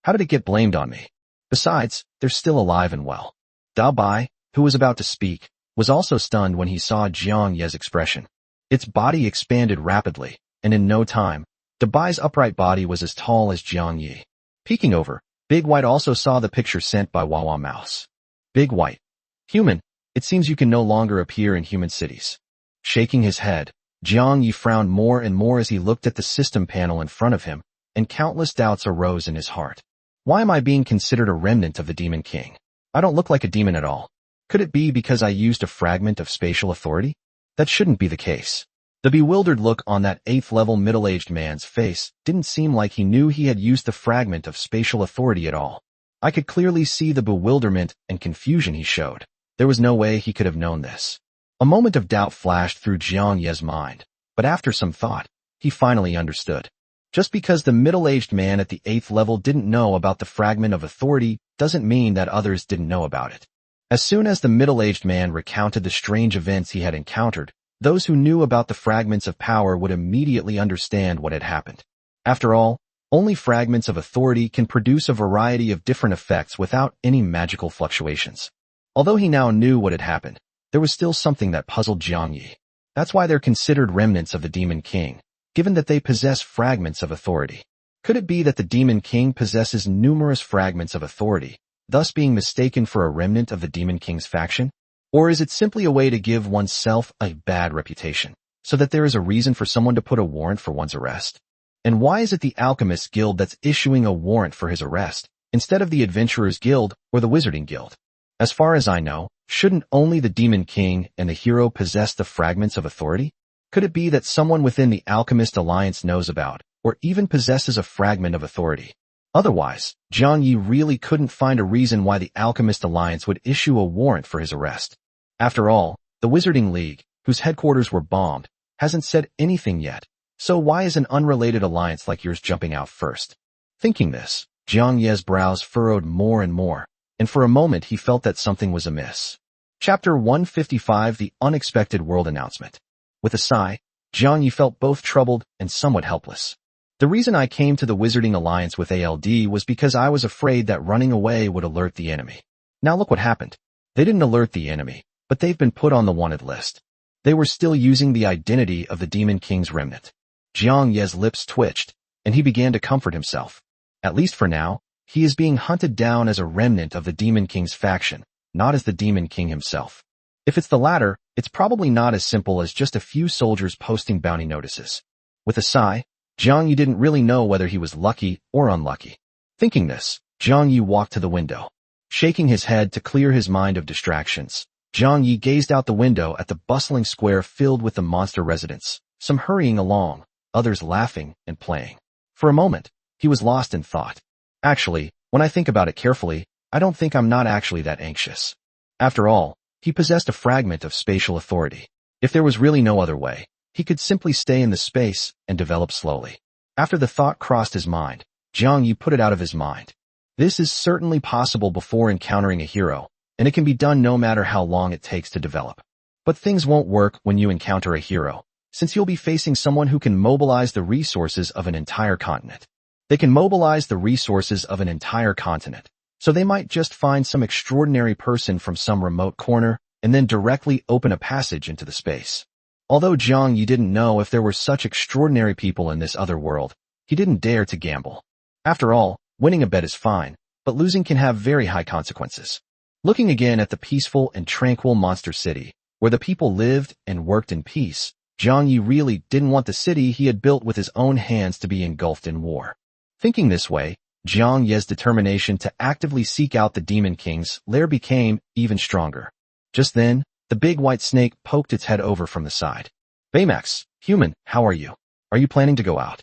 How did it get blamed on me? Besides, they're still alive and well. Dabai, who was about to speak, was also stunned when he saw Jiang Ye's expression. Its body expanded rapidly, and in no time, Dabai's upright body was as tall as Jiang Yi. Peeking over, Big White also saw the picture sent by Wawa Mouse. Big White. Human, it seems you can no longer appear in human cities. Shaking his head, Jiang Yi frowned more and more as he looked at the system panel in front of him, and countless doubts arose in his heart. Why am I being considered a remnant of the Demon King? I don't look like a demon at all. Could it be because I used a fragment of spatial authority? That shouldn't be the case. The bewildered look on that 8th-level middle-aged man's face didn't seem like he knew he had used the fragment of spatial authority at all. I could clearly see the bewilderment and confusion he showed. There was no way he could have known this. A moment of doubt flashed through Jiang Ye's mind, but after some thought, he finally understood. Just because the middle-aged man at the 8th level didn't know about the fragment of authority doesn't mean that others didn't know about it. As soon as the middle-aged man recounted the strange events he had encountered, those who knew about the fragments of power would immediately understand what had happened. After all, only fragments of authority can produce a variety of different effects without any magical fluctuations. Although he now knew what had happened, there was still something that puzzled Jiang Yi. That's why they're considered remnants of the Demon King, given that they possess fragments of authority. Could it be that the Demon King possesses numerous fragments of authority, thus being mistaken for a remnant of the Demon King's faction? Or is it simply a way to give oneself a bad reputation, so that there is a reason for someone to put a warrant for one's arrest? And why is it the Alchemist Guild that's issuing a warrant for his arrest, instead of the Adventurers Guild or the Wizarding Guild? As far as I know, shouldn't only the Demon King and the hero possess the fragments of authority? Could it be that someone within the Alchemist Alliance knows about, or even possesses a fragment of authority? Otherwise, Jiang Yi really couldn't find a reason why the Alchemist Alliance would issue a warrant for his arrest. After all, the Wizarding League, whose headquarters were bombed, hasn't said anything yet, so why is an unrelated alliance like yours jumping out first? Thinking this, Jiang Yi's brows furrowed more and more, and for a moment he felt that something was amiss. Chapter 155: The Unexpected World Announcement. With a sigh, Jiang Yi felt both troubled and somewhat helpless. The reason I came to the Wizarding Alliance with ALD was because I was afraid that running away would alert the enemy. Now look what happened. They didn't alert the enemy, but they've been put on the wanted list. They were still using the identity of the Demon King's remnant. Jiang Yi's lips twitched, and he began to comfort himself. At least for now, he is being hunted down as a remnant of the Demon King's faction, not as the Demon King himself. If it's the latter, it's probably not as simple as just a few soldiers posting bounty notices. With a sigh, Jiang Yi didn't really know whether he was lucky or unlucky. Thinking this, Jiang Yi walked to the window. Shaking his head to clear his mind of distractions, Jiang Yi gazed out the window at the bustling square filled with the monster residents, some hurrying along, others laughing and playing. For a moment, he was lost in thought. Actually, when I think about it carefully, I don't think I'm not actually that anxious. After all, he possessed a fragment of spatial authority. If there was really no other way, he could simply stay in the space and develop slowly. After the thought crossed his mind, Jiang Yi put it out of his mind. This is certainly possible before encountering a hero, and it can be done no matter how long it takes to develop. But things won't work when you encounter a hero, since you'll be facing someone who can mobilize the resources of an entire continent. They can mobilize the resources of an entire continent, so they might just find some extraordinary person from some remote corner and then directly open a passage into the space. Although Jiang Yi didn't know if there were such extraordinary people in this other world, he didn't dare to gamble. After all, winning a bet is fine, but losing can have very high consequences. Looking again at the peaceful and tranquil monster city, where the people lived and worked in peace, Jiang Yi really didn't want the city he had built with his own hands to be engulfed in war. Thinking this way, Jiang Yi's determination to actively seek out the Demon King's lair became even stronger. Just then, the big white snake poked its head over from the side. Baymax, human, how are you? Are you planning to go out?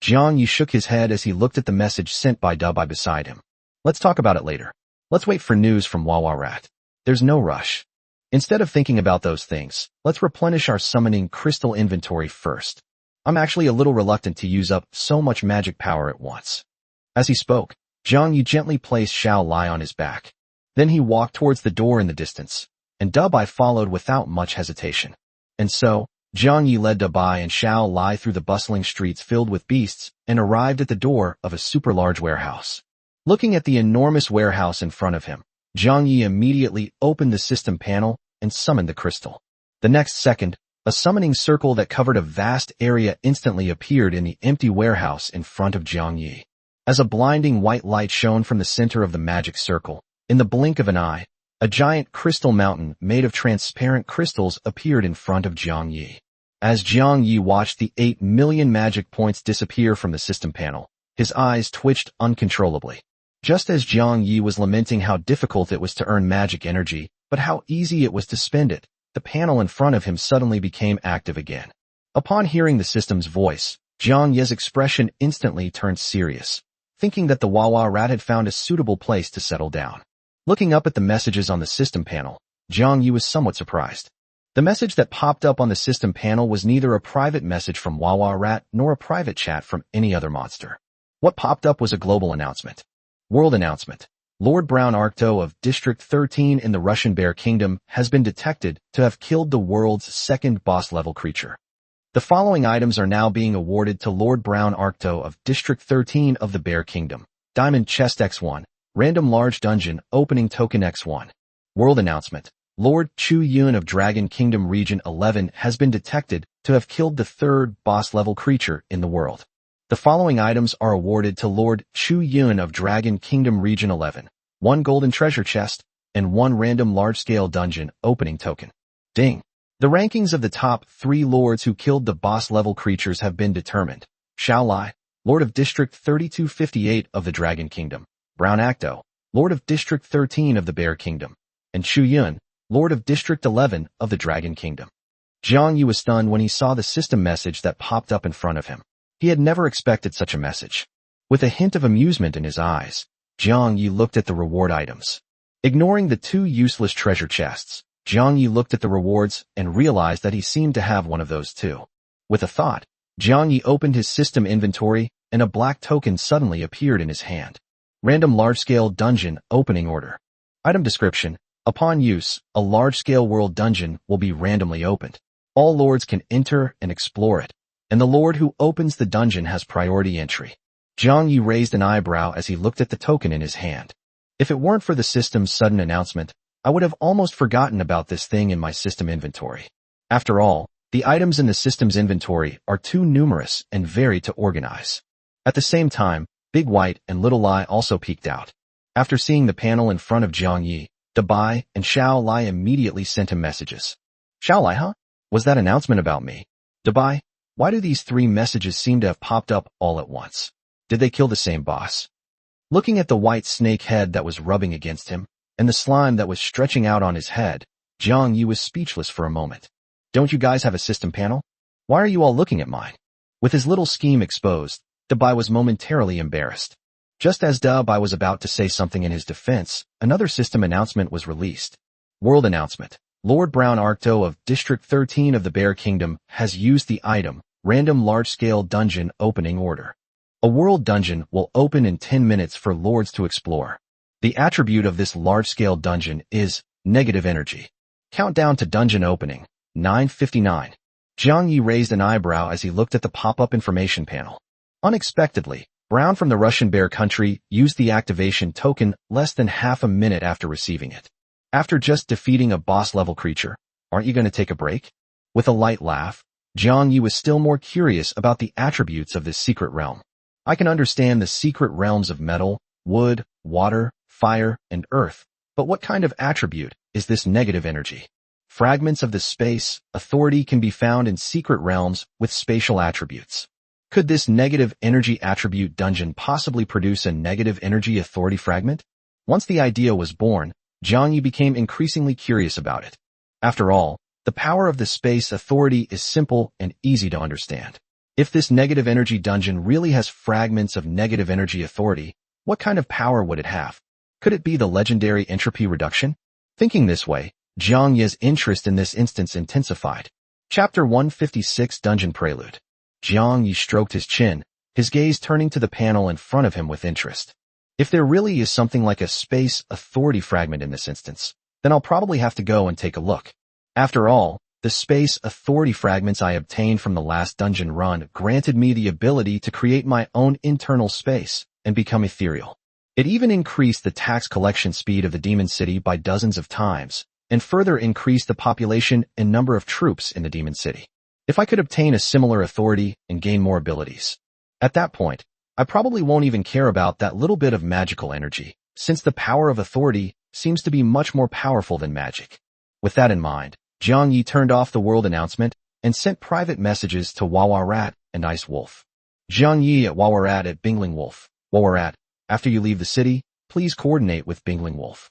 Jiang Yi shook his head as he looked at the message sent by Dubai beside him. Let's talk about it later. Let's wait for news from Wawa Rat. There's no rush. Instead of thinking about those things, let's replenish our summoning crystal inventory first. I'm actually a little reluctant to use up so much magic power at once. As he spoke, Jiang Yi gently placed Xiao Lai on his back. Then he walked towards the door in the distance, and Dubai followed without much hesitation. And so, Jiang Yi led Dubai and Xiao Lai through the bustling streets filled with beasts and arrived at the door of a super large warehouse. Looking at the enormous warehouse in front of him, Jiang Yi immediately opened the system panel and summoned the crystal. The next second, a summoning circle that covered a vast area instantly appeared in the empty warehouse in front of Jiang Yi. As a blinding white light shone from the center of the magic circle, in the blink of an eye, a giant crystal mountain made of transparent crystals appeared in front of Jiang Yi. As Jiang Yi watched the 8 million magic points disappear from the system panel, his eyes twitched uncontrollably. Just as Jiang Yi was lamenting how difficult it was to earn magic energy, but how easy it was to spend it, the panel in front of him suddenly became active again. Upon hearing the system's voice, Jiang Yi's expression instantly turned serious, thinking that the Wawa Rat had found a suitable place to settle down. Looking up at the messages on the system panel, Jiang Yi was somewhat surprised. The message that popped up on the system panel was neither a private message from Wawa Rat nor a private chat from any other monster. What popped up was a global announcement. World announcement. Lord Brown Arcto of District 13 in the Russian Bear Kingdom has been detected to have killed the world's second boss-level creature. The following items are now being awarded to Lord Brown Arcto of District 13 of the Bear Kingdom. Diamond Chest X1. Random Large Dungeon Opening Token X1. World Announcement. Lord Chu Yun of Dragon Kingdom Region 11 has been detected to have killed the third boss-level creature in the world. The following items are awarded to Lord Chu Yun of Dragon Kingdom Region 11. 1 golden treasure chest, and 1 random large-scale dungeon opening token. Ding! The rankings of the top 3 lords who killed the boss-level creatures have been determined. Xiao Lai, Lord of District 3258 of the Dragon Kingdom. Brown Acto, Lord of District 13 of the Bear Kingdom. And Chu Yun, Lord of District 11 of the Dragon Kingdom. Jiang Yu was stunned when he saw the system message that popped up in front of him. He had never expected such a message. With a hint of amusement in his eyes, Jiang Yu looked at the reward items. Ignoring the 2 useless treasure chests, Jiang Yu looked at the rewards and realized that he seemed to have one of those too. With a thought, Jiang Yu opened his system inventory and a black token suddenly appeared in his hand. Random large-scale dungeon opening order. Item description. Upon use, a large-scale world dungeon will be randomly opened. All lords can enter and explore it, and the lord who opens the dungeon has priority entry. Jiang Yu raised an eyebrow as he looked at the token in his hand. If it weren't for the system's sudden announcement, I would have almost forgotten about this thing in my system inventory. After all, the items in the system's inventory are too numerous and varied to organize. At the same time, Big White and Little Lai also peeked out. After seeing the panel in front of Jiang Yi, Dabai and Xiao Lai immediately sent him messages. Xiao Lai, huh? Was that announcement about me? Dabai, why do these 3 messages seem to have popped up all at once? Did they kill the same boss? Looking at the white snake head that was rubbing against him, and the slime that was stretching out on his head, Jiang Yi was speechless for a moment. Don't you guys have a system panel? Why are you all looking at mine? With his little scheme exposed, Dabai was momentarily embarrassed. Just as Dabai was about to say something in his defense, another system announcement was released. World Announcement. Lord Brown Arcto of District 13 of the Bear Kingdom has used the item, Random Large-Scale Dungeon Opening Order. A world dungeon will open in 10 minutes for lords to explore. The attribute of this large-scale dungeon is negative energy. Countdown to dungeon opening, 9:59. Jiang Yi raised an eyebrow as he looked at the pop-up information panel. Unexpectedly, Brown from the Russian Bear country used the activation token less than half a minute after receiving it. After just defeating a boss-level creature, aren't you going to take a break? With a light laugh, Jiang Yi was still more curious about the attributes of this secret realm. I can understand the secret realms of metal, wood, water, fire, and earth, but what kind of attribute is this negative energy? Fragments of the space authority can be found in secret realms with spatial attributes. Could this negative energy attribute dungeon possibly produce a negative energy authority fragment? Once the idea was born, Jiang Yi became increasingly curious about it. After all, the power of the space authority is simple and easy to understand. If this negative energy dungeon really has fragments of negative energy authority, what kind of power would it have? Could it be the legendary entropy reduction? Thinking this way, Jiang Yi's interest in this instance intensified. Chapter 156 Dungeon Prelude. Jiang Yi stroked his chin, his gaze turning to the panel in front of him with interest. If there really is something like a space authority fragment in this instance, then I'll probably have to go and take a look. After all, the space authority fragments I obtained from the last dungeon run granted me the ability to create my own internal space and become ethereal. It even increased the tax collection speed of the Demon City by dozens of times, and further increased the population and number of troops in the Demon City. If I could obtain a similar authority and gain more abilities. At that point, I probably won't even care about that little bit of magical energy, since the power of authority seems to be much more powerful than magic. With that in mind, Jiang Yi turned off the world announcement and sent private messages to Wawa Rat and Ice Wolf. Jiang Yi at Wawa Rat at Bingling Wolf. Wawa Rat, after you leave the city, please coordinate with Bingling Wolf.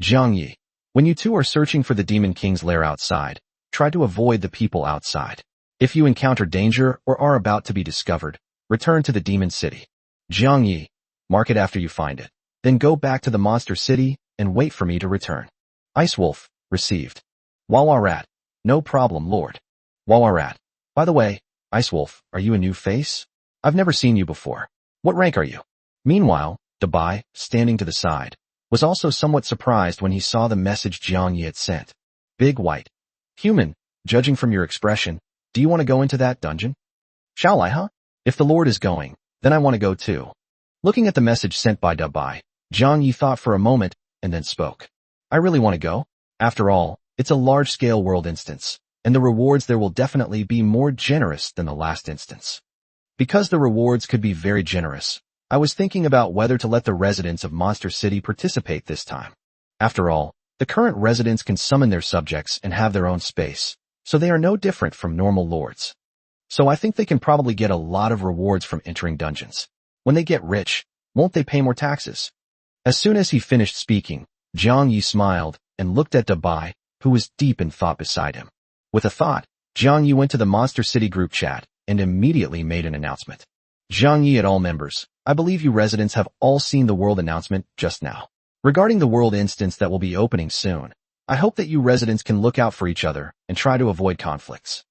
Jiang Yi, when you two are searching for the Demon King's lair outside, try to avoid the people outside. If you encounter danger or are about to be discovered, return to the Demon City. Jiang Yi, mark it after you find it. Then go back to the Monster City and wait for me to return. Ice Wolf, received. Wawa Rat, no problem, Lord. Wawa Rat, by the way, Ice Wolf, are you a new face? I've never seen you before. What rank are you? Meanwhile, Dabai, standing to the side, was also somewhat surprised when he saw the message Jiang Yi had sent. Big white. Human, judging from your expression, do you want to go into that dungeon? Shall I, huh? If the Lord is going, then I want to go too. Looking at the message sent by Dubai, Jiang Yi thought for a moment and then spoke. I really want to go. After all, it's a large-scale world instance, and the rewards there will definitely be more generous than the last instance. Because the rewards could be very generous, I was thinking about whether to let the residents of Monster City participate this time. After all, the current residents can summon their subjects and have their own space, so they are no different from normal lords. So I think they can probably get a lot of rewards from entering dungeons. When they get rich, won't they pay more taxes? As soon as he finished speaking, Jiang Yi smiled and looked at Dubai, who was deep in thought beside him. With a thought, Jiang Yi went to the Monster City group chat and immediately made an announcement. Jiang Yi and all members, I believe you residents have all seen the world announcement just now. Regarding the world instance that will be opening soon, I hope that you residents can look out for each other and try to avoid conflicts.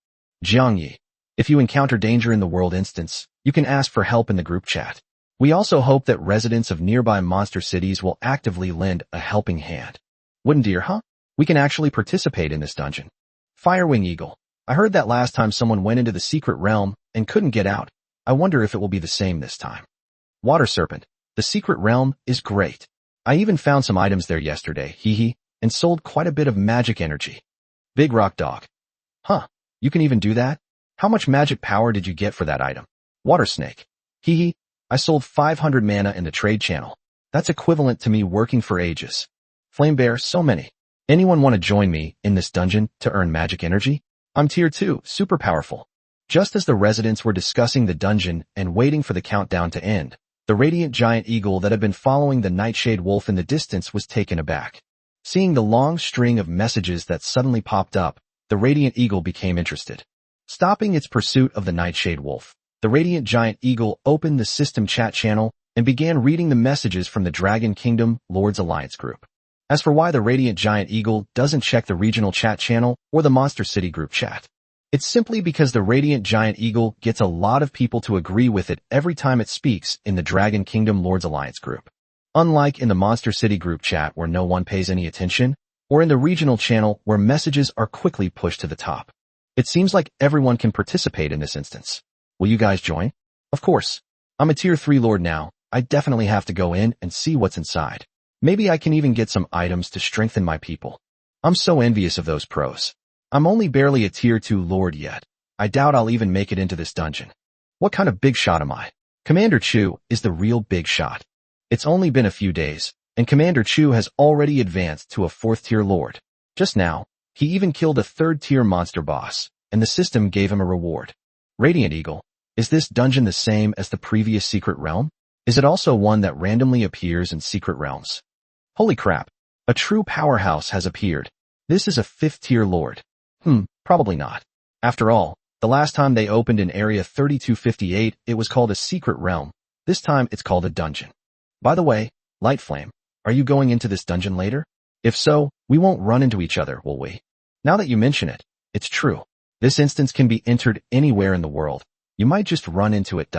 Jiang Yi, if you encounter danger in the world instance, you can ask for help in the group chat. We also hope that residents of nearby monster cities will actively lend a helping hand. Wooden deer, huh? We can actually participate in this dungeon. Firewing Eagle, I heard that last time someone went into the secret realm and couldn't get out. I wonder if it will be the same this time. Water Serpent, the secret realm is great. I even found some items there yesterday, and sold quite a bit of magic energy. Big Rock Dog. Huh, you can even do that? How much magic power did you get for that item? Water Snake. I sold 500 mana in the trade channel. That's equivalent to me working for ages. Flame Bear, so many. Anyone want to join me in this dungeon to earn magic energy? I'm tier 2, super powerful. Just as the residents were discussing the dungeon and waiting for the countdown to end, the radiant giant eagle that had been following the nightshade wolf in the distance was taken aback. Seeing the long string of messages that suddenly popped up, the radiant eagle became interested. Stopping its pursuit of the nightshade wolf, the radiant giant eagle opened the system chat channel and began reading the messages from the Dragon Kingdom Lords Alliance group. As for why the radiant giant eagle doesn't check the regional chat channel or the Monster City group chat, it's simply because the radiant giant eagle gets a lot of people to agree with it every time it speaks in the Dragon Kingdom Lords Alliance group. Unlike in the Monster City group chat where no one pays any attention, or in the regional channel where messages are quickly pushed to the top. It seems like everyone can participate in this instance. Will you guys join? Of course. I'm a tier 3 lord now. I definitely have to go in and see what's inside. Maybe I can even get some items to strengthen my people. I'm so envious of those pros. I'm only barely a tier 2 lord yet. I doubt I'll even make it into this dungeon. What kind of big shot am I? Commander Chu is the real big shot. It's only been a few days, and Commander Chu has already advanced to a 4th tier lord. Just now, he even killed a 3rd tier monster boss, and the system gave him a reward. Radiant Eagle, is this dungeon the same as the previous secret realm? Is it also one that randomly appears in secret realms? Holy crap, a true powerhouse has appeared. This is a 5th tier lord. Probably not. After all, the last time they opened in Area 3258, it was called a secret realm. This time it's called a dungeon. By the way, Lightflame, are you going into this dungeon later? If so, we won't run into each other, will we? Now that you mention it, it's true. This instance can be entered anywhere in the world. You might just run into it.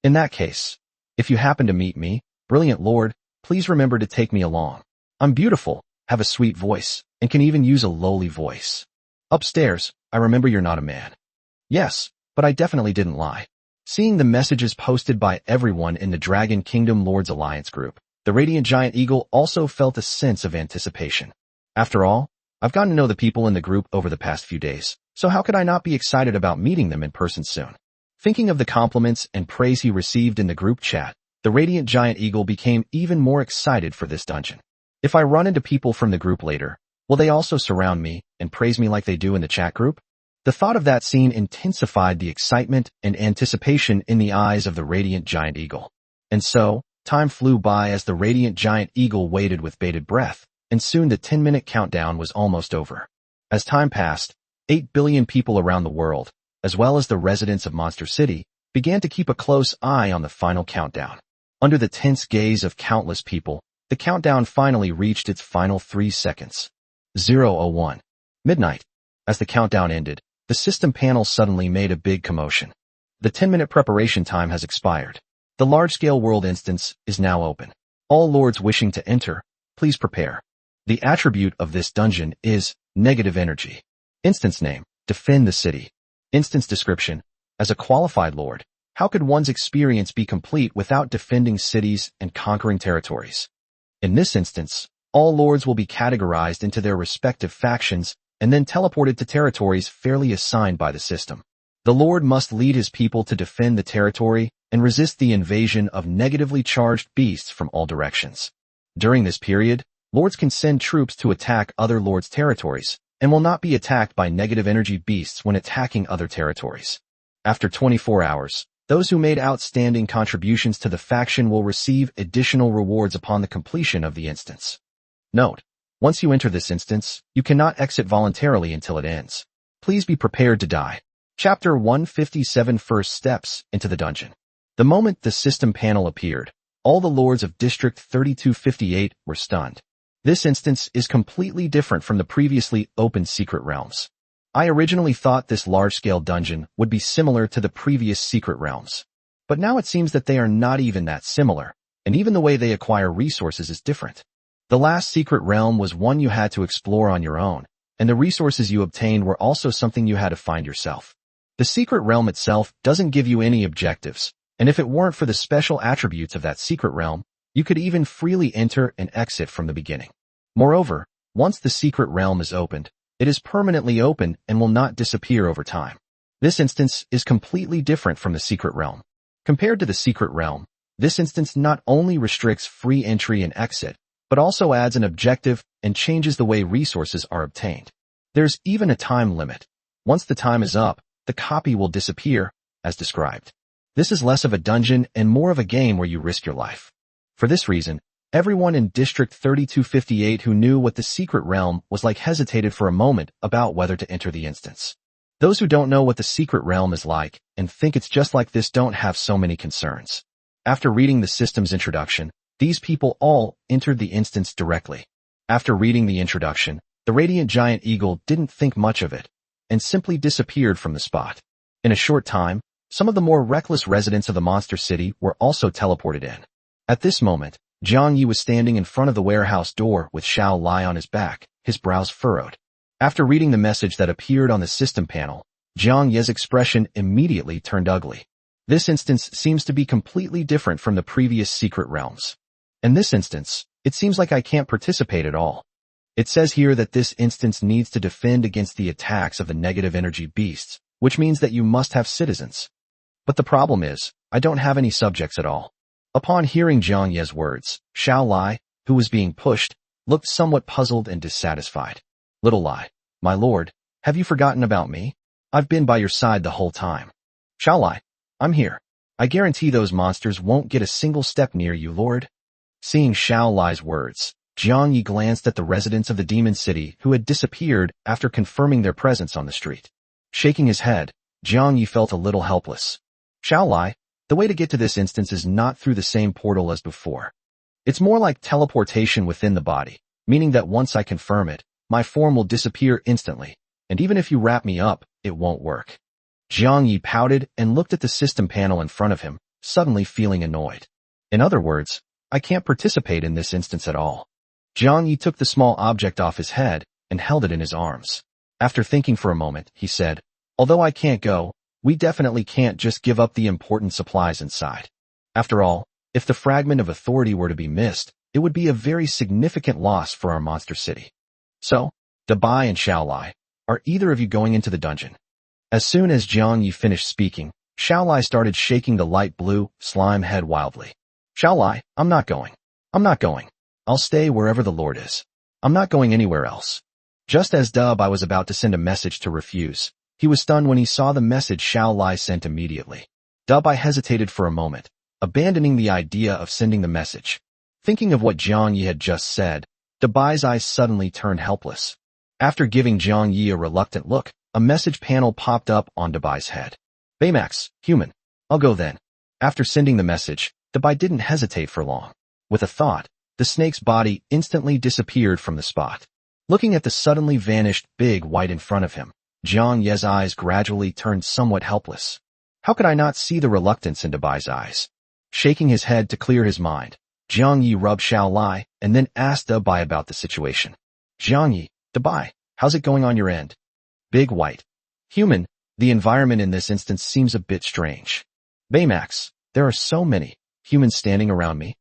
In that case, if you happen to meet me, Brilliant Lord, please remember to take me along. I'm beautiful, have a sweet voice, and can even use a lowly voice. Upstairs, I remember you're not a man. Yes, but I definitely didn't lie. Seeing the messages posted by everyone in the Dragon Kingdom Lords Alliance group, the Radiant Giant Eagle also felt a sense of anticipation. After all, I've gotten to know the people in the group over the past few days, so how could I not be excited about meeting them in person soon? Thinking of the compliments and praise he received in the group chat, the Radiant Giant Eagle became even more excited for this dungeon. If I run into people from the group later, will they also surround me and praise me like they do in the chat group? The thought of that scene intensified the excitement and anticipation in the eyes of the Radiant Giant Eagle. And so, time flew by as the Radiant Giant Eagle waited with bated breath, and soon the 10-minute countdown was almost over. As time passed, 8 billion people around the world, as well as the residents of Monster City, began to keep a close eye on the final countdown. Under the tense gaze of countless people, the countdown finally reached its final 3 seconds. 0:01. Midnight. As the countdown ended, the system panel suddenly made a big commotion. The 10-minute preparation time has expired. The large-scale world instance is now open. All lords wishing to enter, Please prepare. The attribute of this dungeon is negative energy. Instance name, defend the city. Instance description, as a qualified lord, how could one's experience be complete without defending cities and conquering territories? In this instance, all lords will be categorized into their respective factions and then teleported to territories fairly assigned by the system. The lord must lead his people to defend the territory and resist the invasion of negatively charged beasts from all directions. During this period, lords can send troops to attack other lords' territories and will not be attacked by negative energy beasts when attacking other territories. After 24 hours, those who made outstanding contributions to the faction will receive additional rewards upon the completion of the instance. Note: once you enter this instance, you cannot exit voluntarily until it ends. Please be prepared to die. Chapter 157 First Steps into the Dungeon. The moment the system panel appeared, all the lords of District 3258 were stunned. This instance is completely different from the previously opened secret realms. I originally thought this large-scale dungeon would be similar to the previous secret realms. But now it seems that they are not even that similar, and even the way they acquire resources is different. The last secret realm was one you had to explore on your own, and the resources you obtained were also something you had to find yourself. The secret realm itself doesn't give you any objectives, and if it weren't for the special attributes of that secret realm, you could even freely enter and exit from the beginning. Moreover, once the secret realm is opened, it is permanently open and will not disappear over time. This instance is completely different from the secret realm. Compared to the secret realm, this instance not only restricts free entry and exit, but also adds an objective and changes the way resources are obtained. There's even a time limit. Once the time is up, the copy will disappear, as described. This is less of a dungeon and more of a game where you risk your life. For this reason, everyone in District 3258 who knew what the secret realm was like hesitated for a moment about whether to enter the instance. Those who don't know what the secret realm is like and think it's just like this don't have so many concerns. After reading the system's introduction, these people all entered the instance directly. After reading the introduction, the Radiant Giant Eagle didn't think much of it and simply disappeared from the spot. In a short time, some of the more reckless residents of the monster city were also teleported in. At this moment, Jiang Yi was standing in front of the warehouse door with Xiao Lai on his back, his brows furrowed. After reading the message that appeared on the system panel, Jiang Yi's expression immediately turned ugly. This instance seems to be completely different from the previous secret realms. In this instance, it seems like I can't participate at all. It says here that this instance needs to defend against the attacks of the negative energy beasts, which means that you must have citizens. But the problem is, I don't have any subjects at all. Upon hearing Jiang Yi's words, Xiao Lai, who was being pushed, looked somewhat puzzled and dissatisfied. Little Lai, my lord, have you forgotten about me? I've been by your side the whole time. Xiao Lai, I'm here. I guarantee those monsters won't get a single step near you, lord. Seeing Xiao Lai's words, Jiang Yi glanced at the residents of the demon city who had disappeared after confirming their presence on the street. Shaking his head, Jiang Yi felt a little helpless. Xiao Lai, the way to get to this instance is not through the same portal as before. It's more like teleportation within the body, meaning that once I confirm it, my form will disappear instantly, and even if you wrap me up, it won't work. Jiang Yi pouted and looked at the system panel in front of him, suddenly feeling annoyed. In other words, I can't participate in this instance at all. Jiang Yi took the small object off his head and held it in his arms. After thinking for a moment, he said, although I can't go, we definitely can't just give up the important supplies inside. After all, if the fragment of authority were to be missed, it would be a very significant loss for our monster city. So, Dabai and Xiao Lai, are either of you going into the dungeon? As soon as Jiang Yi finished speaking, Xiao Lai started shaking the light blue slime head wildly. Xiao Lai, I'm not going. I'm not going. I'll stay wherever the Lord is. I'm not going anywhere else. Just as Dabai was about to send a message to refuse, he was stunned when he saw the message Xiao Lai sent immediately. Dabai hesitated for a moment, abandoning the idea of sending the message. Thinking of what Jiang Yi had just said, Dabai's eyes suddenly turned helpless. After giving Jiang Yi a reluctant look, a message panel popped up on Dabai's head. Baymax, human. I'll go then. After sending the message, Dabai didn't hesitate for long. With a thought, the snake's body instantly disappeared from the spot. Looking at the suddenly vanished big white in front of him, Jiang Yi's eyes gradually turned somewhat helpless. How could I not see the reluctance in Dabai's eyes? Shaking his head to clear his mind, Jiang Yi rubbed Xiao Lai and then asked Dabai about the situation. Jiangyi, Dabai, how's it going on your end? Big White. Human, the environment in this instance seems a bit strange. Baymax, there are so many humans standing around me.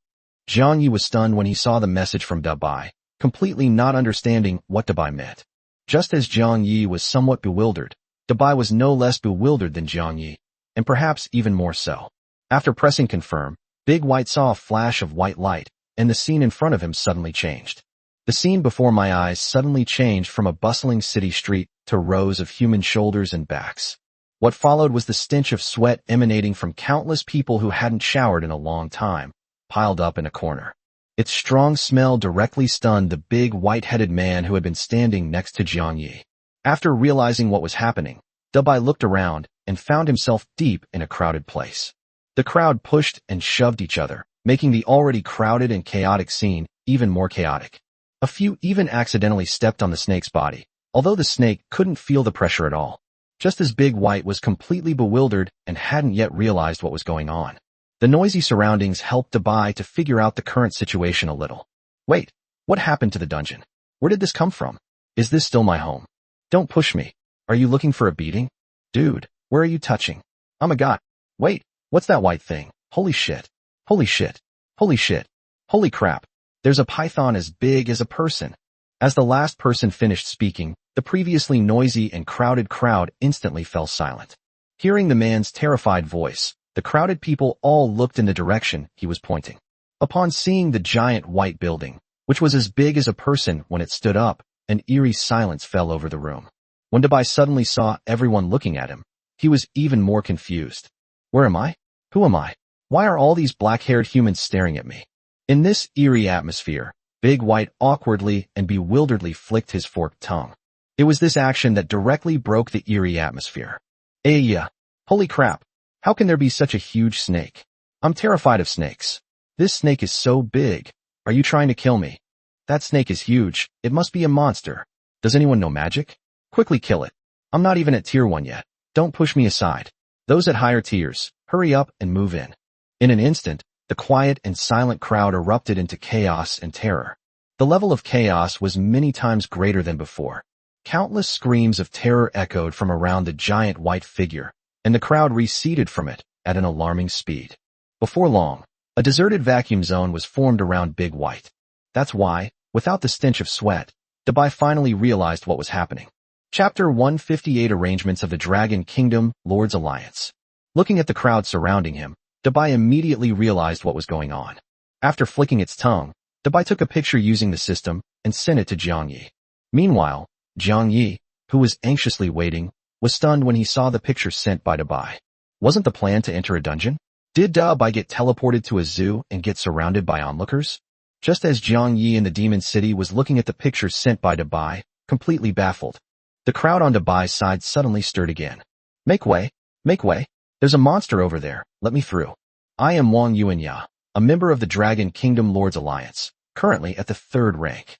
Jiangyi was stunned when he saw the message from Dabai, completely not understanding what Dabai meant. Just as Jiangyi was somewhat bewildered, Dabai was no less bewildered than Jiangyi, and perhaps even more so. After pressing confirm, Big White saw a flash of white light, and the scene in front of him suddenly changed. The scene before my eyes suddenly changed from a bustling city street to rows of human shoulders and backs. What followed was the stench of sweat emanating from countless people who hadn't showered in a long time, piled up in a corner. Its strong smell directly stunned the big white-headed man who had been standing next to Jiangyi. After realizing what was happening, Dabai looked around and found himself deep in a crowded place. The crowd pushed and shoved each other, making the already crowded and chaotic scene even more chaotic. A few even accidentally stepped on the snake's body, although the snake couldn't feel the pressure at all. Just as Big White was completely bewildered and hadn't yet realized what was going on. The noisy surroundings helped Dabai to figure out the current situation a little. Wait, what happened to the dungeon? Where did this come from? Is this still my home? Don't push me. Are you looking for a beating? Dude, where are you touching? Oh my god. Wait, what's that white thing? Holy shit. Holy shit. Holy shit. Holy crap. There's a python as big as a person. As the last person finished speaking, the previously noisy and crowded crowd instantly fell silent. Hearing the man's terrified voice, the crowded people all looked in the direction he was pointing. Upon seeing the giant white building, which was as big as a person when it stood up, an eerie silence fell over the room. When Dabai suddenly saw everyone looking at him, he was even more confused. Where am I? Who am I? Why are all these black-haired humans staring at me? In this eerie atmosphere, Big White awkwardly and bewilderedly flicked his forked tongue. It was this action that directly broke the eerie atmosphere. Yeah. Holy crap. How can there be such a huge snake? I'm terrified of snakes. This snake is so big. Are you trying to kill me? That snake is huge. It must be a monster. Does anyone know magic? Quickly kill it. I'm not even at tier 1 yet. Don't push me aside. Those at higher tiers, hurry up and move in. In an instant, the quiet and silent crowd erupted into chaos and terror. The level of chaos was many times greater than before. Countless screams of terror echoed from around the giant white figure, and the crowd receded from it at an alarming speed. Before long, a deserted vacuum zone was formed around Big White. That's why, without the stench of sweat, Dabai finally realized what was happening. Chapter 158 Arrangements of the Dragon Kingdom, Lord's Alliance. Looking at the crowd surrounding him, Dabai immediately realized what was going on. After flicking its tongue, Dabai took a picture using the system and sent it to Jiangyi. Meanwhile, Jiangyi, who was anxiously waiting, was stunned when he saw the picture sent by Dabai. Wasn't the plan to enter a dungeon? Did Dabai get teleported to a zoo and get surrounded by onlookers? Just as Jiangyi in the Demon City was looking at the picture sent by Dabai, completely baffled, the crowd on Dabai's side suddenly stirred again. Make way, make way. There's a monster over there, let me through. I am Wang Yuanya, a member of the Dragon Kingdom Lord's Alliance, currently at the 3rd rank.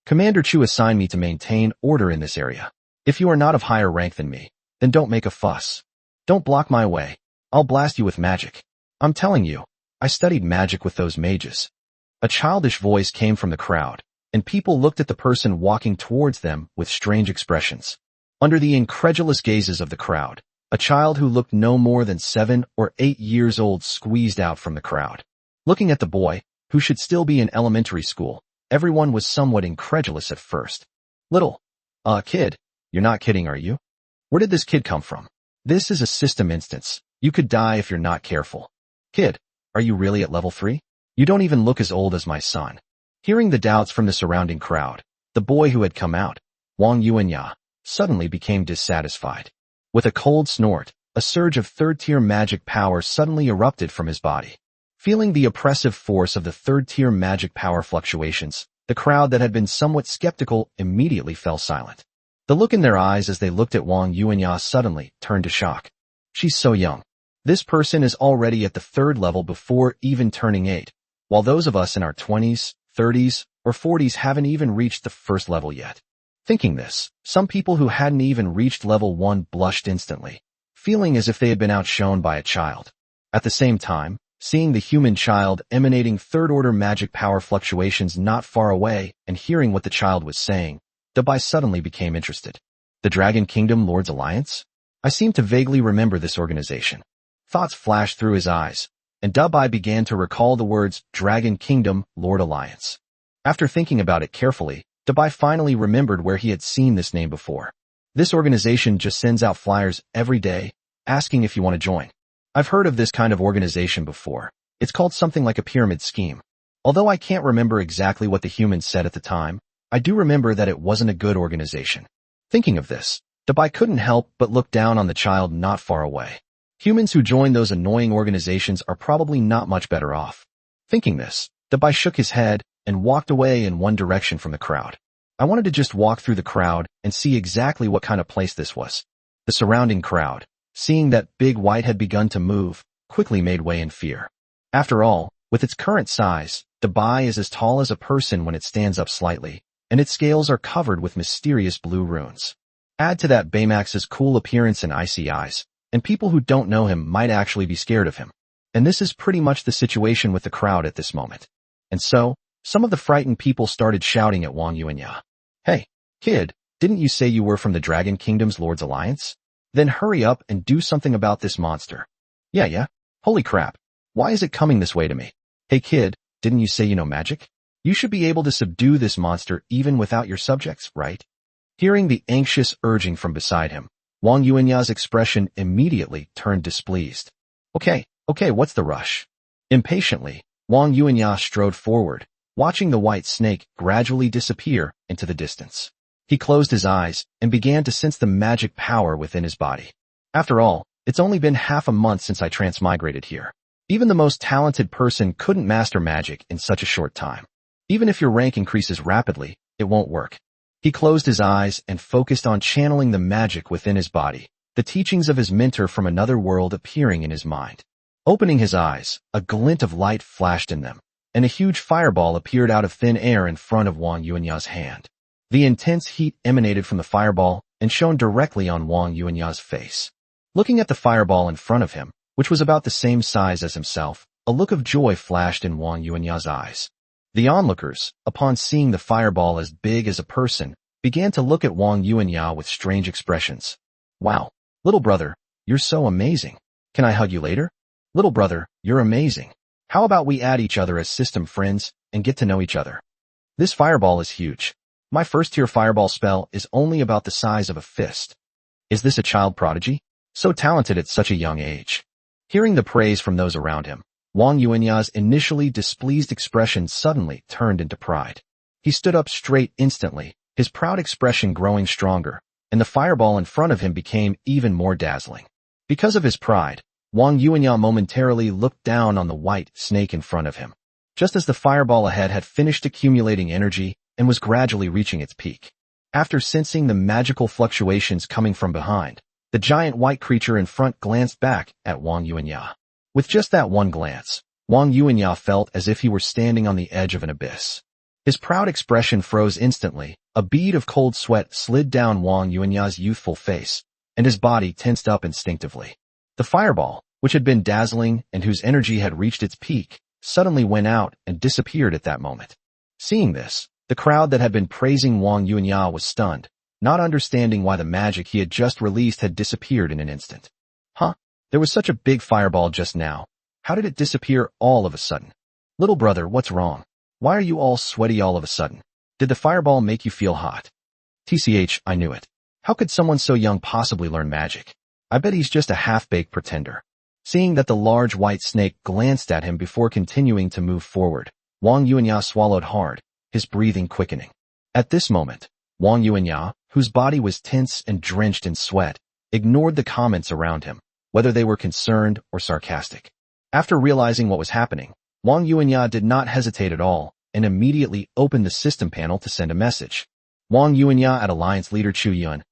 Commander Chu assigned me to maintain order in this area. If you are not of higher rank than me, then don't make a fuss. Don't block my way. I'll blast you with magic. I'm telling you, I studied magic with those mages. A childish voice came from the crowd, and people looked at the person walking towards them with strange expressions. Under the incredulous gazes of the crowd, a child who looked no more than 7 or 8 years old squeezed out from the crowd. Looking at the boy, who should still be in elementary school, everyone was somewhat incredulous at first. Kid, you're not kidding, are you? Where did this kid come from? This is a system instance. You could die if you're not careful. Kid, are you really at level 3? You don't even look as old as my son. Hearing the doubts from the surrounding crowd, the boy who had come out, Wang Yuanya, suddenly became dissatisfied. With a cold snort, a surge of 3rd-tier magic power suddenly erupted from his body. Feeling the oppressive force of the 3rd-tier magic power fluctuations, the crowd that had been somewhat skeptical immediately fell silent. The look in their eyes as they looked at Wang Yuanya suddenly turned to shock. She's so young. This person is already at the 3rd level before even turning 8, while those of us in our 20s, 30s, or 40s haven't even reached the 1st level yet. Thinking this, some people who hadn't even reached level 1 blushed instantly, feeling as if they had been outshone by a child. At the same time, Seeing the human child emanating third-order magic power fluctuations not far away and hearing what the child was saying, Dabai suddenly became interested. The Dragon Kingdom Lords Alliance? I seem to vaguely remember this organization. Thoughts flashed through his eyes, and Dabai began to recall the words Dragon Kingdom Lord Alliance. After thinking about it carefully, Dabai finally remembered where he had seen this name before. This organization just sends out flyers every day, asking if you want to join. I've heard of this kind of organization before. It's called something like a pyramid scheme. Although I can't remember exactly what the humans said at the time, I do remember that it wasn't a good organization. Thinking of this, Dabai couldn't help but look down on the child not far away. Humans who join those annoying organizations are probably not much better off. Thinking this, Dabai shook his head and walked away in one direction from the crowd. I wanted to just walk through the crowd and see exactly what kind of place this was. The surrounding crowd, seeing that Big White had begun to move, quickly made way in fear. After all, with its current size, Dabai is as tall as a person when it stands up slightly, and its scales are covered with mysterious blue runes. Add to that Baymax's cool appearance and icy eyes, and people who don't know him might actually be scared of him. And this is pretty much the situation with the crowd at this moment. And so, some of the frightened people started shouting at Wang Yuanya. Hey, kid, didn't you say you were from the Dragon Kingdom's Lords Alliance? Then hurry up and do something about this monster. Yeah. Holy crap. Why is it coming this way to me? Hey kid, didn't you say you know magic? You should be able to subdue this monster even without your subjects, right? Hearing the anxious urging from beside him, Wang Yuanya's expression immediately turned displeased. Okay, what's the rush? Impatiently, Wang Yuanya strode forward, watching the white snake gradually disappear into the distance. He closed his eyes and began to sense the magic power within his body. After all, it's only been half a month since I transmigrated here. Even the most talented person couldn't master magic in such a short time. Even if your rank increases rapidly, it won't work. He closed his eyes and focused on channeling the magic within his body, the teachings of his mentor from another world appearing in his mind. Opening his eyes, a glint of light flashed in them, and a huge fireball appeared out of thin air in front of Wang Yuanya's hand. The intense heat emanated from the fireball and shone directly on Wang Yuanya's face. Looking at the fireball in front of him, which was about the same size as himself, a look of joy flashed in Wang Yuanya's eyes. The onlookers, upon seeing the fireball as big as a person, began to look at Wang Yuanya with strange expressions. Wow, little brother, you're so amazing. Can I hug you later? Little brother, you're amazing. How about we add each other as system friends and get to know each other? This fireball is huge. My first-tier fireball spell is only about the size of a fist. Is this a child prodigy? So talented at such a young age. Hearing the praise from those around him, Wang Yuanya's initially displeased expression suddenly turned into pride. He stood up straight instantly, his proud expression growing stronger, and the fireball in front of him became even more dazzling. Because of his pride, Wang Yuanya momentarily looked down on the white snake in front of him. Just as the fireball ahead had finished accumulating energy and was gradually reaching its peak. After sensing the magical fluctuations coming from behind, the giant white creature in front glanced back at Wang Yuanya. With just that one glance, Wang Yuanya felt as if he were standing on the edge of an abyss. His proud expression froze instantly, a bead of cold sweat slid down Wang Yuanya's youthful face, and his body tensed up instinctively. The fireball, which had been dazzling and whose energy had reached its peak, suddenly went out and disappeared at that moment. Seeing this, the crowd that had been praising Wang Yuanya was stunned, not understanding why the magic he had just released had disappeared in an instant. Huh? There was such a big fireball just now. How did it disappear all of a sudden? Little brother, what's wrong? Why are you all sweaty all of a sudden? Did the fireball make you feel hot? TCH, I knew it. How could someone so young possibly learn magic? I bet he's just a half-baked pretender. Seeing that the large white snake glanced at him before continuing to move forward, Wang Yuanya swallowed hard, his breathing quickening. At this moment, Wang Yuanya, whose body was tense and drenched in sweat, ignored the comments around him, whether they were concerned or sarcastic. After realizing what was happening, Wang Yuanya did not hesitate at all and immediately opened the system panel to send a message. Wang Yuanya at Alliance Leader Chu Yun.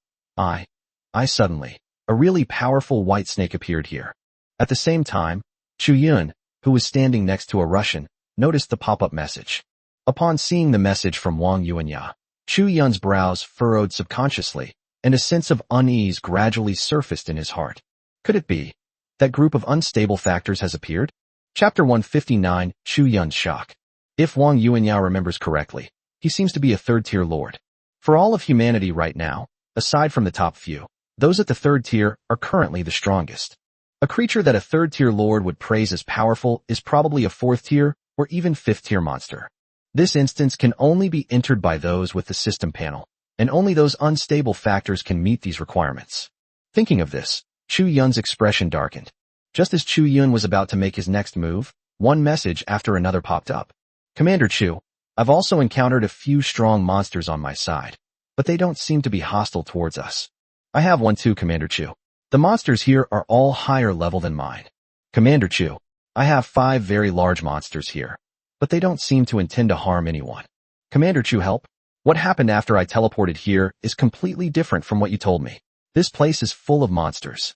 Suddenly, a really powerful white snake appeared here. At the same time, Chu Yun, who was standing next to a Russian, noticed the pop-up message. Upon seeing the message from Wang Yuanya, Chu Yun's brows furrowed subconsciously, and a sense of unease gradually surfaced in his heart. Could it be that group of unstable factors has appeared? Chapter 159, Chu Yun's Shock. If Wang Yuanyao remembers correctly, he seems to be a third-tier lord. For all of humanity right now, aside from the top few, those at the third tier are currently the strongest. A creature that a third-tier lord would praise as powerful is probably a fourth-tier or even fifth-tier monster. This instance can only be entered by those with the system panel, and only those unstable factors can meet these requirements. Thinking of this, Chu Yun's expression darkened. Just as Chu Yun was about to make his next move, one message after another popped up. Commander Chu, I've also encountered a few strong monsters on my side, but they don't seem to be hostile towards us. I have one too, Commander Chu. The monsters here are all higher level than mine. Commander Chu, I have 5 very large monsters here, but they don't seem to intend to harm anyone. Commander Chu, help. What happened after I teleported here is completely different from what you told me. This place is full of monsters.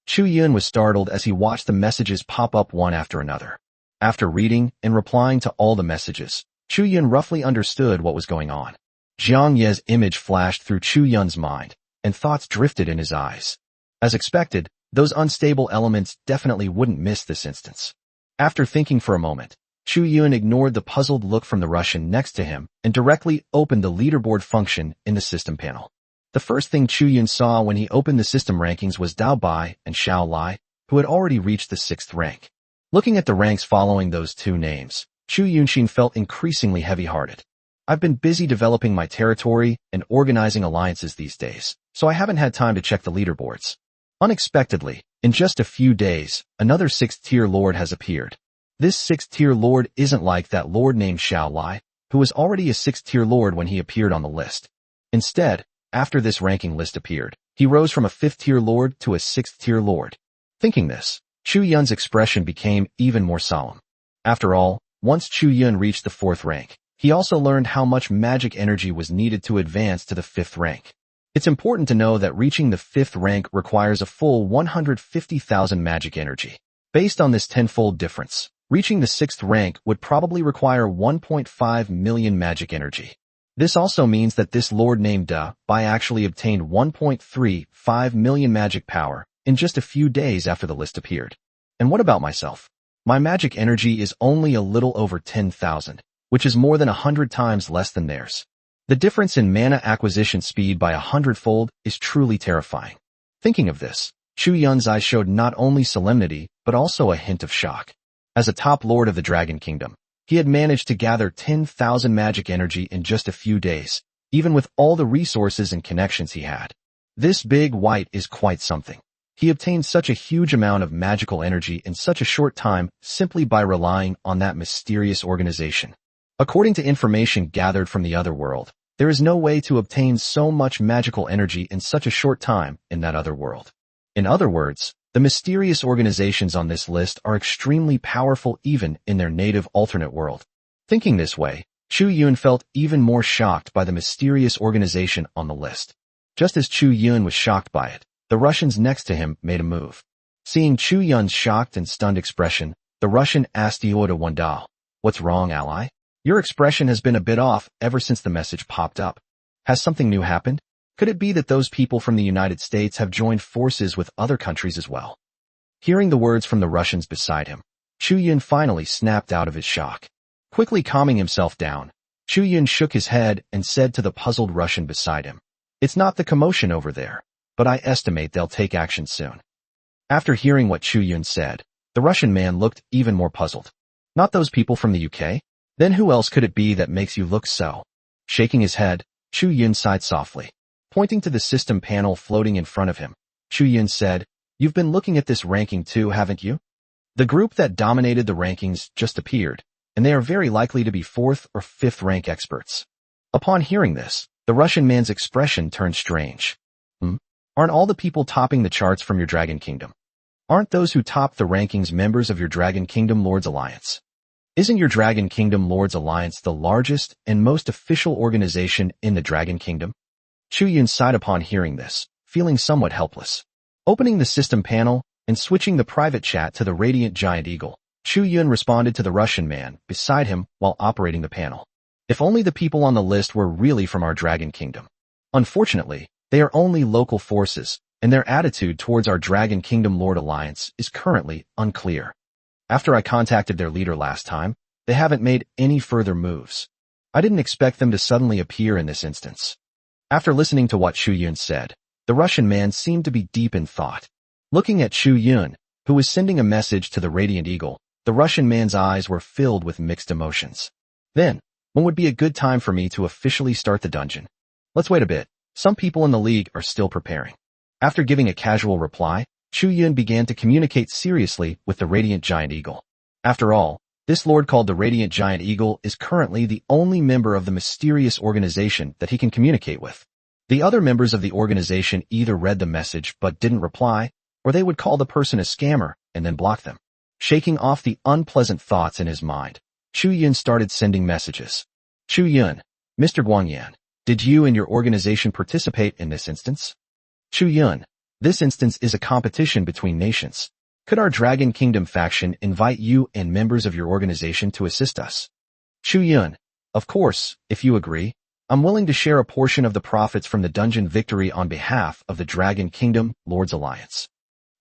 Chu Yun was startled as he watched the messages pop up one after another. After reading and replying to all the messages, Chu Yun roughly understood what was going on. Jiang Ye's image flashed through Chu Yun's mind, and thoughts drifted in his eyes. As expected, those unstable elements definitely wouldn't miss this instance. After thinking for a moment, Chu Yun ignored the puzzled look from the Russian next to him and directly opened the leaderboard function in the system panel. The first thing Chu Yun saw when he opened the system rankings was Dao Bai and Xiao Lai, who had already reached the 6th rank. Looking at the ranks following those two names, Chu Yunshin felt increasingly heavy-hearted. I've been busy developing my territory and organizing alliances these days, so I haven't had time to check the leaderboards. Unexpectedly, in just a few days, another 6th-tier lord has appeared. This 6th-tier lord isn't like that lord named Xiao Lai, who was already a 6th-tier lord when he appeared on the list. Instead, after this ranking list appeared, he rose from a 5th-tier lord to a 6th-tier lord. Thinking this, Chu Yun's expression became even more solemn. After all, once Chu Yun reached the 4th rank, he also learned how much magic energy was needed to advance to the 5th rank. It's important to know that reaching the 5th rank requires a full 150,000 magic energy. Based on this tenfold difference, reaching the 6th rank would probably require 1.5 million magic energy. This also means that this lord named Da Bai actually obtained 1.35 million magic power in just a few days after the list appeared. And what about myself? My magic energy is only a little over 10,000, which is more than 100 times less than theirs. The difference in mana acquisition speed by 100-fold is truly terrifying. Thinking of this, Chu Yun's eyes showed not only solemnity, but also a hint of shock. As a top lord of the Dragon Kingdom, he had managed to gather 10,000 magic energy in just a few days, even with all the resources and connections he had. This big white is quite something. He obtained such a huge amount of magical energy in such a short time simply by relying on that mysterious organization. According to information gathered from the Otherworld, there is no way to obtain so much magical energy in such a short time in that other world. In other words, the mysterious organizations on this list are extremely powerful even in their native alternate world. Thinking this way, Chu Yun felt even more shocked by the mysterious organization on the list. Just as Chu Yun was shocked by it, the Russians next to him made a move. Seeing Chu Yun's shocked and stunned expression, the Russian asked Iota Wendal, "What's wrong, ally? Your expression has been a bit off ever since the message popped up. Has something new happened? Could it be that those people from the United States have joined forces with other countries as well?" Hearing the words from the Russians beside him, Chu Yun finally snapped out of his shock. Quickly calming himself down, Chu Yun shook his head and said to the puzzled Russian beside him, "It's not the commotion over there, but I estimate they'll take action soon." After hearing what Chu Yun said, the Russian man looked even more puzzled. Not those people from the UK? Then who else could it be that makes you look so? Shaking his head, Chu Yun sighed softly. Pointing to the system panel floating in front of him, Chu Yun said, "You've been looking at this ranking too, haven't you? The group that dominated the rankings just appeared, and they are very likely to be 4th or 5th rank experts." Upon hearing this, the Russian man's expression turned strange. Aren't all the people topping the charts from your Dragon Kingdom? Aren't those who top the rankings members of your Dragon Kingdom Lords Alliance? Isn't your Dragon Kingdom Lords Alliance the largest and most official organization in the Dragon Kingdom? Chu Yun sighed upon hearing this, feeling somewhat helpless. Opening the system panel and switching the private chat to the Radiant Giant Eagle, Chu Yun responded to the Russian man beside him while operating the panel. If only the people on the list were really from our Dragon Kingdom. Unfortunately, they are only local forces, and their attitude towards our Dragon Kingdom Lord Alliance is currently unclear. After I contacted their leader last time, they haven't made any further moves. I didn't expect them to suddenly appear in this instance. After listening to what Shu Yun said, the Russian man seemed to be deep in thought. Looking at Shu Yun, who was sending a message to the Radiant Eagle, the Russian man's eyes were filled with mixed emotions. Then, when would be a good time for me to officially start the dungeon? Let's wait a bit. Some people in the league are still preparing. After giving a casual reply, Shu Yun began to communicate seriously with the Radiant Giant Eagle. After all, this lord called the Radiant Giant Eagle is currently the only member of the mysterious organization that he can communicate with. The other members of the organization either read the message but didn't reply, or they would call the person a scammer and then block them. Shaking off the unpleasant thoughts in his mind, Shu Yun started sending messages. Shu Yun, Mr. Guangyan, did you and your organization participate in this instance? Shu Yun, this instance is a competition between nations. Could our Dragon Kingdom faction invite you and members of your organization to assist us? Shu Yun, of course, if you agree, I'm willing to share a portion of the profits from the dungeon victory on behalf of the Dragon Kingdom Lords Alliance.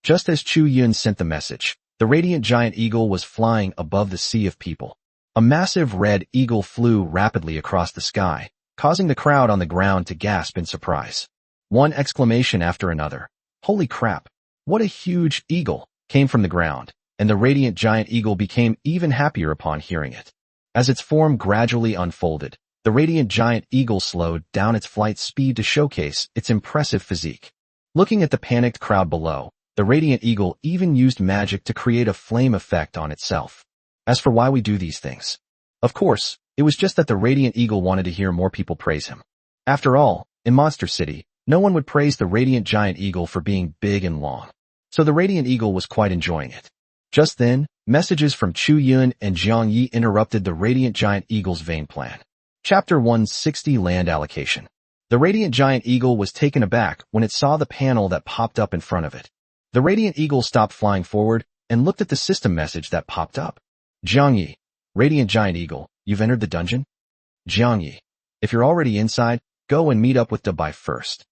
Just as Shu Yun sent the message, the Radiant Giant Eagle was flying above the sea of people. A massive red eagle flew rapidly across the sky, causing the crowd on the ground to gasp in surprise. One exclamation after another, "Holy crap! What a huge eagle!" came from the ground, and the Radiant Giant Eagle became even happier upon hearing it. As its form gradually unfolded, the Radiant Giant Eagle slowed down its flight speed to showcase its impressive physique. Looking at the panicked crowd below, the Radiant Eagle even used magic to create a flame effect on itself. As for why we do these things, of course, it was just that the Radiant Eagle wanted to hear more people praise him. After all, in Monster City, no one would praise the Radiant Giant Eagle for being big and long. So the Radiant Eagle was quite enjoying it. Just then, messages from Chu Yun and Jiang Yi interrupted the Radiant Giant Eagle's vain plan. Chapter 160 Land Allocation. The Radiant Giant Eagle was taken aback when it saw the panel that popped up in front of it. The Radiant Eagle stopped flying forward and looked at the system message that popped up. Jiang Yi, Radiant Giant Eagle, you've entered the dungeon? Jiang Yi, if you're already inside, go and meet up with Dabai first.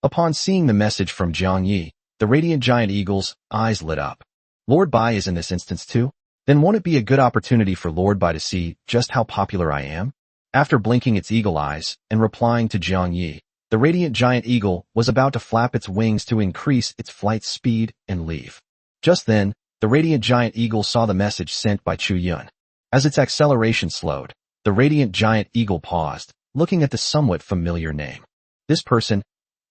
Upon seeing the message from Jiang Yi, the Radiant Giant Eagle's eyes lit up. Lord Bai is in this instance too? Then won't it be a good opportunity for Lord Bai to see just how popular I am? After blinking its eagle eyes and replying to Jiang Yi, the Radiant Giant Eagle was about to flap its wings to increase its flight speed and leave. Just then, the Radiant Giant Eagle saw the message sent by Chu Yun. As its acceleration slowed, the Radiant Giant Eagle paused, looking at the somewhat familiar name. This person,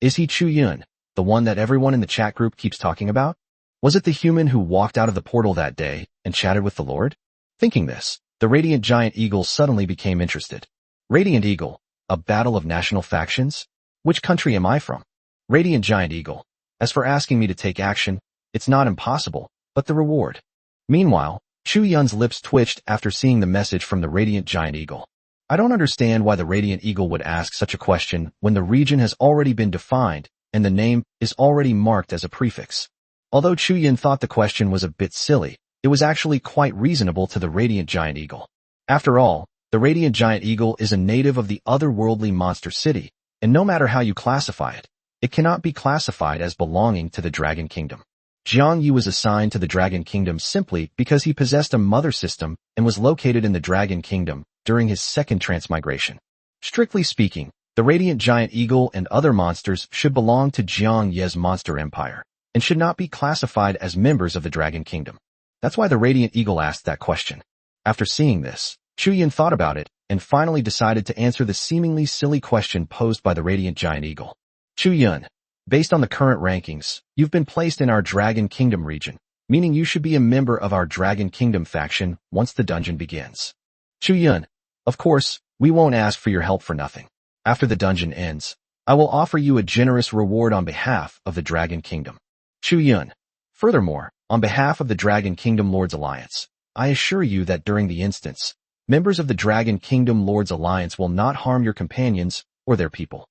is he Chu Yun, the one that everyone in the chat group keeps talking about? Was it the human who walked out of the portal that day and chatted with the Lord? Thinking this, the Radiant Giant Eagle suddenly became interested. Radiant Eagle, a battle of national factions? Which country am I from? Radiant Giant Eagle, as for asking me to take action, it's not impossible, but the reward. Meanwhile, Chu Yun's lips twitched after seeing the message from the Radiant Giant Eagle. I don't understand why the Radiant Eagle would ask such a question when the region has already been defined and the name is already marked as a prefix. Although Chu Yun thought the question was a bit silly, it was actually quite reasonable to the Radiant Giant Eagle. After all, the Radiant Giant Eagle is a native of the Otherworldly Monster City, and no matter how you classify it, it cannot be classified as belonging to the Dragon Kingdom. Jiang Yi was assigned to the Dragon Kingdom simply because he possessed a mother system and was located in the Dragon Kingdom during his second transmigration. Strictly speaking, the Radiant Giant Eagle and other monsters should belong to Jiang Ye's monster empire, and should not be classified as members of the Dragon Kingdom. That's why the Radiant Eagle asked that question. After seeing this, Chu Yun thought about it and finally decided to answer the seemingly silly question posed by the Radiant Giant Eagle. Chu Yun, based on the current rankings, you've been placed in our Dragon Kingdom region, meaning you should be a member of our Dragon Kingdom faction once the dungeon begins. Chu Yun, of course, we won't ask for your help for nothing. After the dungeon ends, I will offer you a generous reward on behalf of the Dragon Kingdom. Chu Yun, furthermore, on behalf of the Dragon Kingdom Lords Alliance, I assure you that during the instance, members of the Dragon Kingdom Lords Alliance will not harm your companions or their people.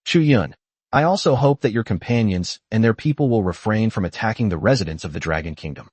Chu Yun, I also hope that your companions and their people will refrain from attacking the residents of the Dragon Kingdom.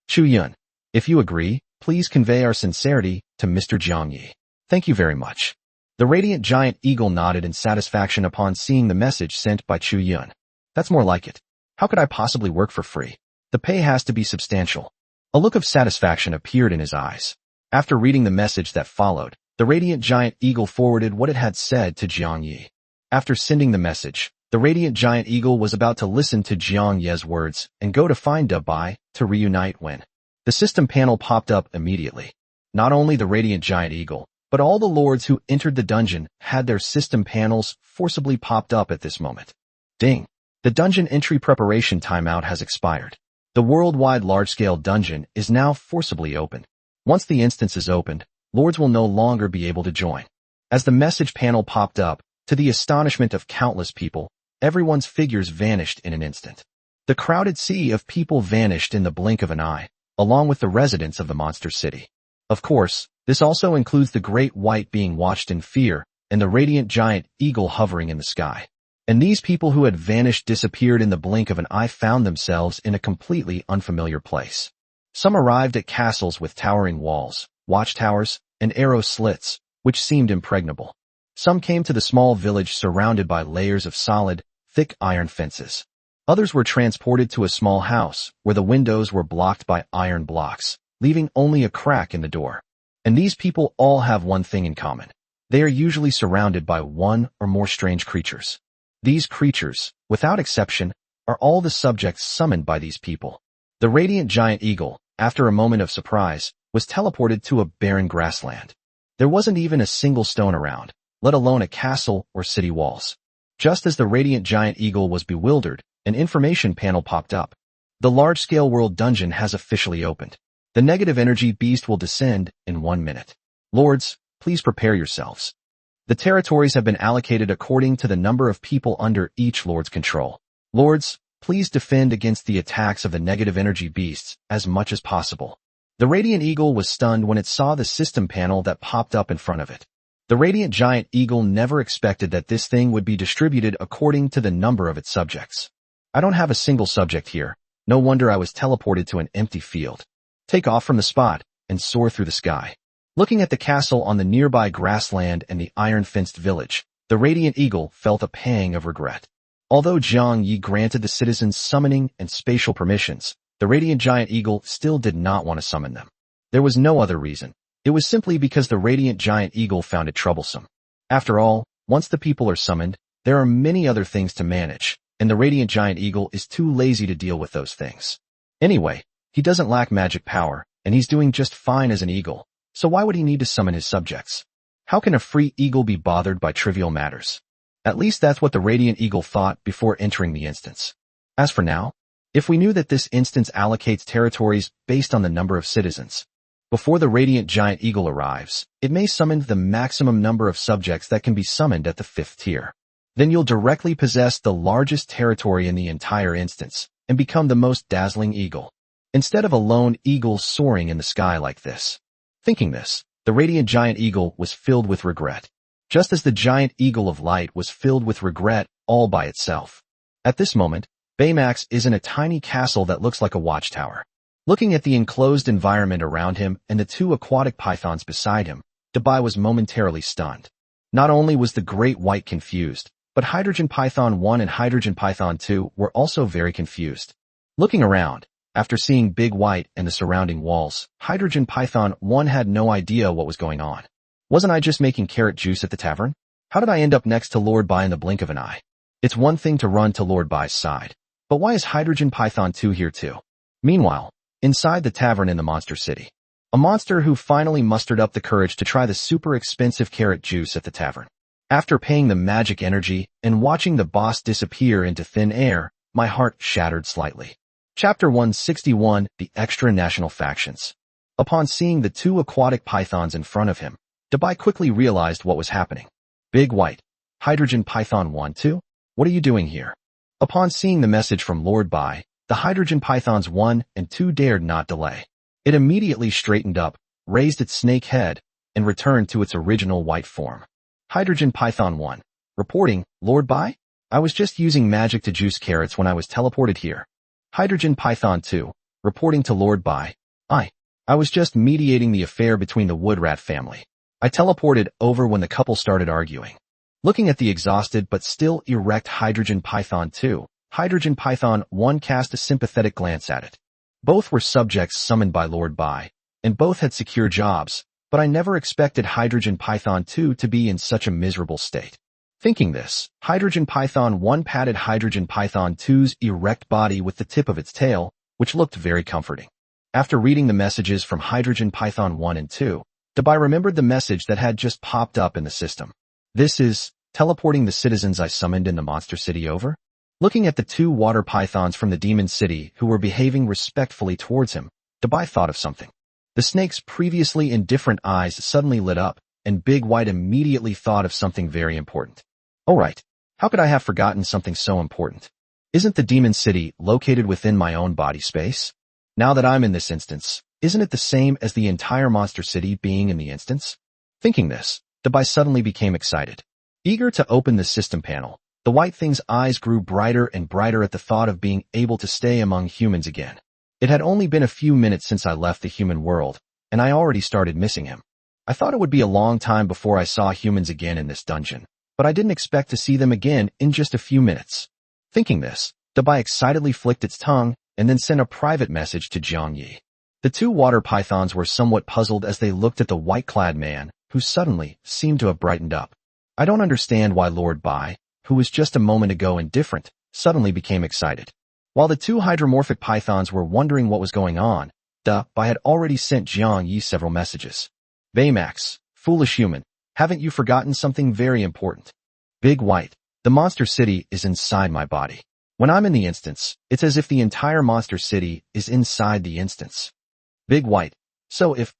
Chu Yun, if you agree, please convey our sincerity to Mr. Jiang Yi. Thank you very much. The Radiant Giant Eagle nodded in satisfaction upon seeing the message sent by Chu Yun. That's more like it. How could I possibly work for free? The pay has to be substantial. A look of satisfaction appeared in his eyes. After reading the message that followed, the radiant giant eagle forwarded what it had said to Jiang Yi. After sending the message, the radiant giant eagle was about to listen to Jiang Ye's words and go to find Dubai to reunite when the system panel popped up immediately. Not only the radiant giant eagle, but all the lords who entered the dungeon had their system panels forcibly popped up at this moment. Ding! The dungeon entry preparation timeout has expired. The worldwide large-scale dungeon is now forcibly opened. Once the instance is opened, lords will no longer be able to join. As the message panel popped up, to the astonishment of countless people, everyone's figures vanished in an instant. The crowded sea of people vanished in the blink of an eye, along with the residents of the monster city. Of course, this also includes the great white being watched in fear and the radiant giant eagle hovering in the sky. And these people who had vanished disappeared in the blink of an eye found themselves in a completely unfamiliar place. Some arrived at castles with towering walls, watchtowers, and arrow slits, which seemed impregnable. Some came to the small village surrounded by layers of solid, thick iron fences. Others were transported to a small house where the windows were blocked by iron blocks, leaving only a crack in the door. And these people all have one thing in common. They are usually surrounded by one or more strange creatures. These creatures, without exception, are all the subjects summoned by these people. The radiant giant eagle, after a moment of surprise, was teleported to a barren grassland. There wasn't even a single stone around, let alone a castle or city walls. Just as the radiant giant eagle was bewildered, an information panel popped up. The large-scale world dungeon has officially opened. The negative energy beast will descend in 1 minute. Lords, please prepare yourselves. The territories have been allocated according to the number of people under each lord's control. Lords, please defend against the attacks of the negative energy beasts as much as possible. The radiant eagle was stunned when it saw the system panel that popped up in front of it. The radiant giant eagle never expected that this thing would be distributed according to the number of its subjects. I don't have a single subject here. No wonder I was teleported to an empty field. Take off from the spot and soar through the sky. Looking at the castle on the nearby grassland and the iron-fenced village, the radiant eagle felt a pang of regret. Although Jiang Yi granted the citizens summoning and spatial permissions, the radiant giant eagle still did not want to summon them. There was no other reason. It was simply because the radiant giant eagle found it troublesome. After all, once the people are summoned, there are many other things to manage, and the radiant giant eagle is too lazy to deal with those things. Anyway, he doesn't lack magic power, and he's doing just fine as an eagle, so why would he need to summon his subjects? How can a free eagle be bothered by trivial matters? At least that's what the radiant eagle thought before entering the instance. As for now, if we knew that this instance allocates territories based on the number of citizens, before the radiant giant eagle arrives, it may summon the maximum number of subjects that can be summoned at the 5th tier. Then you'll directly possess the largest territory in the entire instance and become the most dazzling eagle, instead of a lone eagle soaring in the sky like this. Thinking this, the radiant giant eagle was filled with regret, just as the giant eagle of light was filled with regret all by itself. At this moment, Baymax is in a tiny castle that looks like a watchtower. Looking at the enclosed environment around him and the 2 aquatic pythons beside him, Dubai was momentarily stunned. Not only was the great white confused, but Hydrogen Python 1 and Hydrogen Python 2 were also very confused. Looking around, after seeing Big White and the surrounding walls, Hydrogen Python 1 had no idea what was going on. Wasn't I just making carrot juice at the tavern? How did I end up next to Lord Bai in the blink of an eye? It's one thing to run to Lord Bai's side, but why is Hydrogen Python 2 here too? Meanwhile, inside the tavern in the monster city, a monster who finally mustered up the courage to try the super expensive carrot juice at the tavern. After paying the magic energy and watching the boss disappear into thin air, my heart shattered slightly. Chapter 161, The Extra National Factions. Upon seeing the 2 aquatic pythons in front of him, Dubai quickly realized what was happening. Big White, Hydrogen Python 1 2? What are you doing here? Upon seeing the message from Lord Bai, the Hydrogen Pythons 1 and 2 dared not delay. It immediately straightened up, raised its snake head, and returned to its original white form. Hydrogen Python 1. Reporting, Lord Bai? I was just using magic to juice carrots when I was teleported here. Hydrogen Python 2. Reporting to Lord Bai. I was just mediating the affair between the Woodrat family. I teleported over when the couple started arguing. Looking at the exhausted but still erect Hydrogen Python 2, Hydrogen Python 1 cast a sympathetic glance at it. Both were subjects summoned by Lord Bai, and both had secure jobs, but I never expected Hydrogen Python 2 to be in such a miserable state. Thinking this, Hydrogen Python 1 patted Hydrogen Python 2's erect body with the tip of its tail, which looked very comforting. After reading the messages from Hydrogen Python 1 and 2, Dabai remembered the message that had just popped up in the system. This is teleporting the citizens I summoned in the monster city over? Looking at the two water pythons from the demon city who were behaving respectfully towards him, Dabai thought of something. The snake's previously indifferent eyes suddenly lit up, and Big White immediately thought of something very important. Oh right, how could I have forgotten something so important? Isn't the demon city located within my own body space? Now that I'm in this instance, isn't it the same as the entire monster city being in the instance? Thinking this, Dabai suddenly became excited. Eager to open the system panel, the white thing's eyes grew brighter and brighter at the thought of being able to stay among humans again. It had only been a few minutes since I left the human world, and I already started missing him. I thought it would be a long time before I saw humans again in this dungeon, but I didn't expect to see them again in just a few minutes. Thinking this, Dabai excitedly flicked its tongue and then sent a private message to Jiang Yi. The two water pythons were somewhat puzzled as they looked at the white-clad man, who suddenly seemed to have brightened up. I don't understand why Lord Bai, who was just a moment ago indifferent, suddenly became excited. While the two hydromorphic pythons were wondering what was going on, Bai had already sent Jiang Yi several messages. Baymax, foolish human, haven't you forgotten something very important? Big White, the monster city is inside my body. When I'm in the instance, it's as if the entire monster city is inside the instance. Big White, so if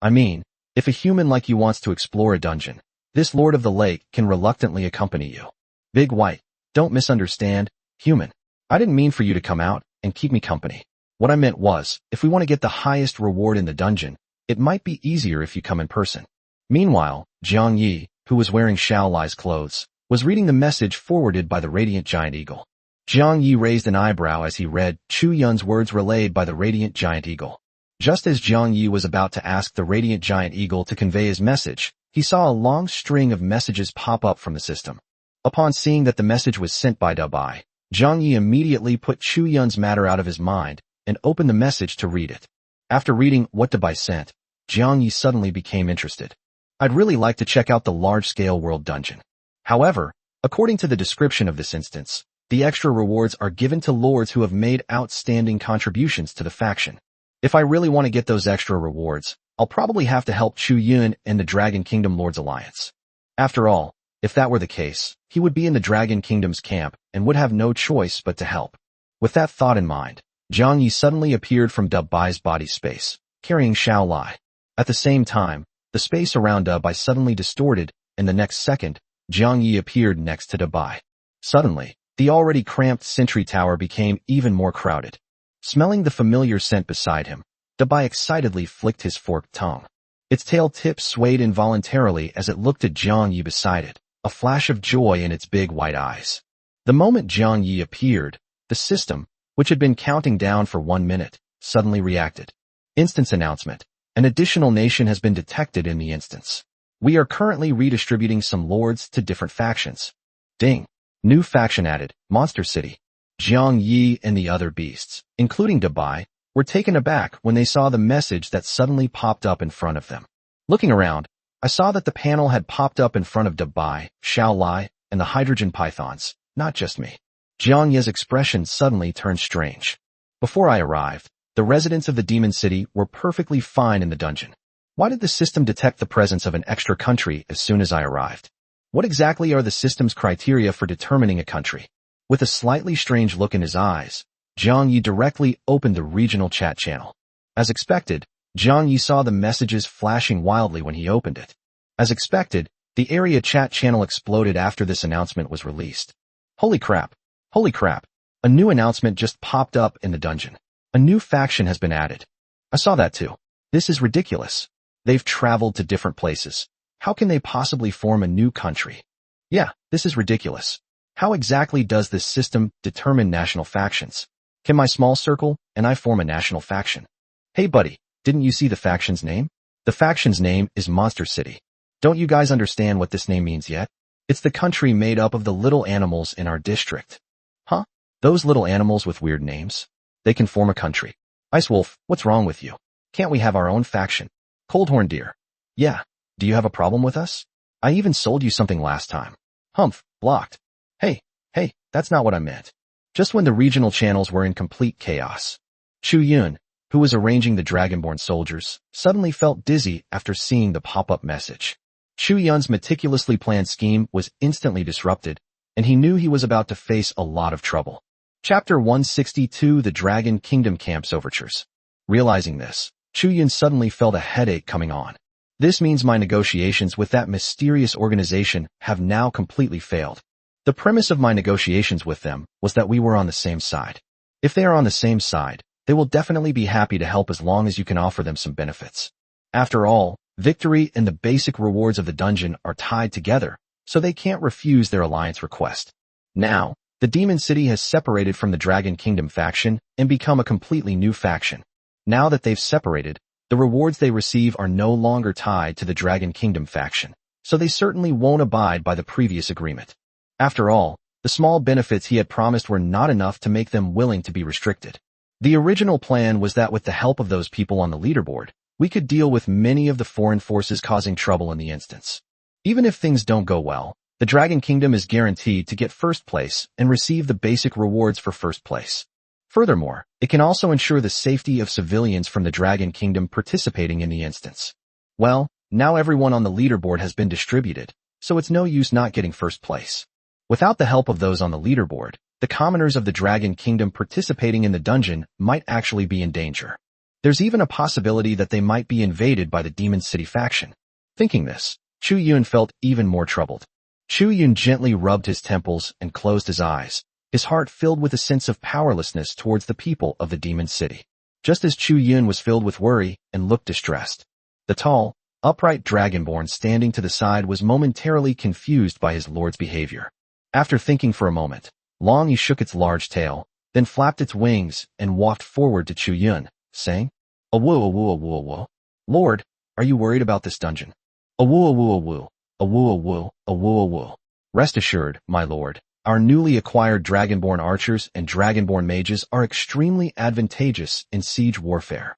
a human like you wants to explore a dungeon, this Lord of the Lake can reluctantly accompany you. Big White, don't misunderstand, human. I didn't mean for you to come out and keep me company. What I meant was, if we want to get the highest reward in the dungeon, it might be easier if you come in person. Meanwhile, Jiang Yi, who was wearing Xiao Lai's clothes, was reading the message forwarded by the Radiant Giant Eagle. Jiang Yi raised an eyebrow as he read Chu Yun's words relayed by the Radiant Giant Eagle. Just as Jiang Yi was about to ask the Radiant Giant Eagle to convey his message, he saw a long string of messages pop up from the system. Upon seeing that the message was sent by Dabai, Jiang Yi immediately put Chu Yun's matter out of his mind and opened the message to read it. After reading what Dabai sent, Jiang Yi suddenly became interested. I'd really like to check out the large-scale world dungeon. However, according to the description of this instance, the extra rewards are given to lords who have made outstanding contributions to the faction. If I really want to get those extra rewards, I'll probably have to help Chu Yun and the Dragon Kingdom Lords Alliance. After all, if that were the case, he would be in the Dragon Kingdom's camp and would have no choice but to help. With that thought in mind, Jiang Yi suddenly appeared from Dabai's body space, carrying Xiao Lai. At the same time, the space around Dabai suddenly distorted, and the next second, Jiang Yi appeared next to Dabai. Suddenly, the already cramped sentry tower became even more crowded. Smelling the familiar scent beside him, Dabai excitedly flicked his forked tongue. Its tail tip swayed involuntarily as it looked at Jiang Yi beside it, a flash of joy in its big white eyes. The moment Jiang Yi appeared, the system, which had been counting down for 1 minute, suddenly reacted. Instance announcement. An additional nation has been detected in the instance. We are currently redistributing some lords to different factions. Ding. New faction added, Monster City. Jiang Yi and the other beasts, including Dabai, were taken aback when they saw the message that suddenly popped up in front of them. Looking around, I saw that the panel had popped up in front of Dabai, Xiao Lai, and the hydrogen pythons, not just me. Jiang Yi's expression suddenly turned strange. Before I arrived, the residents of the demon city were perfectly fine in the dungeon. Why did the system detect the presence of an extra country as soon as I arrived? What exactly are the system's criteria for determining a country? With a slightly strange look in his eyes, Jiang Yi directly opened the regional chat channel. As expected, Jiang Yi saw the messages flashing wildly when he opened it. As expected, the area chat channel exploded after this announcement was released. Holy crap! Holy crap! A new announcement just popped up in the dungeon. A new faction has been added. I saw that too. This is ridiculous. They've traveled to different places. How can they possibly form a new country? Yeah, this is ridiculous. How exactly does this system determine national factions? Can my small circle and I form a national faction? Hey buddy, didn't you see the faction's name? The faction's name is Monster City. Don't you guys understand what this name means yet? It's the country made up of the little animals in our district. Huh? Those little animals with weird names? They can form a country. Ice Wolf, what's wrong with you? Can't we have our own faction? Coldhorn Deer. Yeah. Do you have a problem with us? I even sold you something last time. Humph, blocked. Hey, that's not what I meant. Just when the regional channels were in complete chaos, Chu Yun, who was arranging the Dragonborn soldiers, suddenly felt dizzy after seeing the pop-up message. Chu Yun's meticulously planned scheme was instantly disrupted, and he knew he was about to face a lot of trouble. Chapter 162, The Dragon Kingdom Camps Overtures. Realizing this, Chu Yun suddenly felt a headache coming on. This means my negotiations with that mysterious organization have now completely failed. The premise of my negotiations with them was that we were on the same side. If they are on the same side, they will definitely be happy to help as long as you can offer them some benefits. After all, victory and the basic rewards of the dungeon are tied together, so they can't refuse their alliance request. Now, the Demon City has separated from the Dragon Kingdom faction and become a completely new faction. Now that they've separated, the rewards they receive are no longer tied to the Dragon Kingdom faction, so they certainly won't abide by the previous agreement. After all, the small benefits he had promised were not enough to make them willing to be restricted. The original plan was that with the help of those people on the leaderboard, we could deal with many of the foreign forces causing trouble in the instance. Even if things don't go well, the Dragon Kingdom is guaranteed to get first place and receive the basic rewards for first place. Furthermore, it can also ensure the safety of civilians from the Dragon Kingdom participating in the instance. Well, now everyone on the leaderboard has been distributed, so it's no use not getting first place. Without the help of those on the leaderboard, the commoners of the Dragon Kingdom participating in the dungeon might actually be in danger. There's even a possibility that they might be invaded by the Demon City faction. Thinking this, Chu Yun felt even more troubled. Chu Yun gently rubbed his temples and closed his eyes, his heart filled with a sense of powerlessness towards the people of the Demon City. Just as Chu Yun was filled with worry and looked distressed, the tall, upright Dragonborn standing to the side was momentarily confused by his lord's behavior. After thinking for a moment, Long Yi shook its large tail, then flapped its wings and walked forward to Chu Yun, saying, "Awoo, awoo, awoo, awoo. Lord, are you worried about this dungeon? Awoo, awoo, awoo, awoo, awoo, awoo, awoo. Rest assured, my lord, our newly acquired Dragonborn archers and Dragonborn mages are extremely advantageous in siege warfare.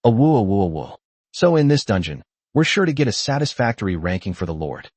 Awoo, awoo, awoo. So in this dungeon, we're sure to get a satisfactory ranking for the lord."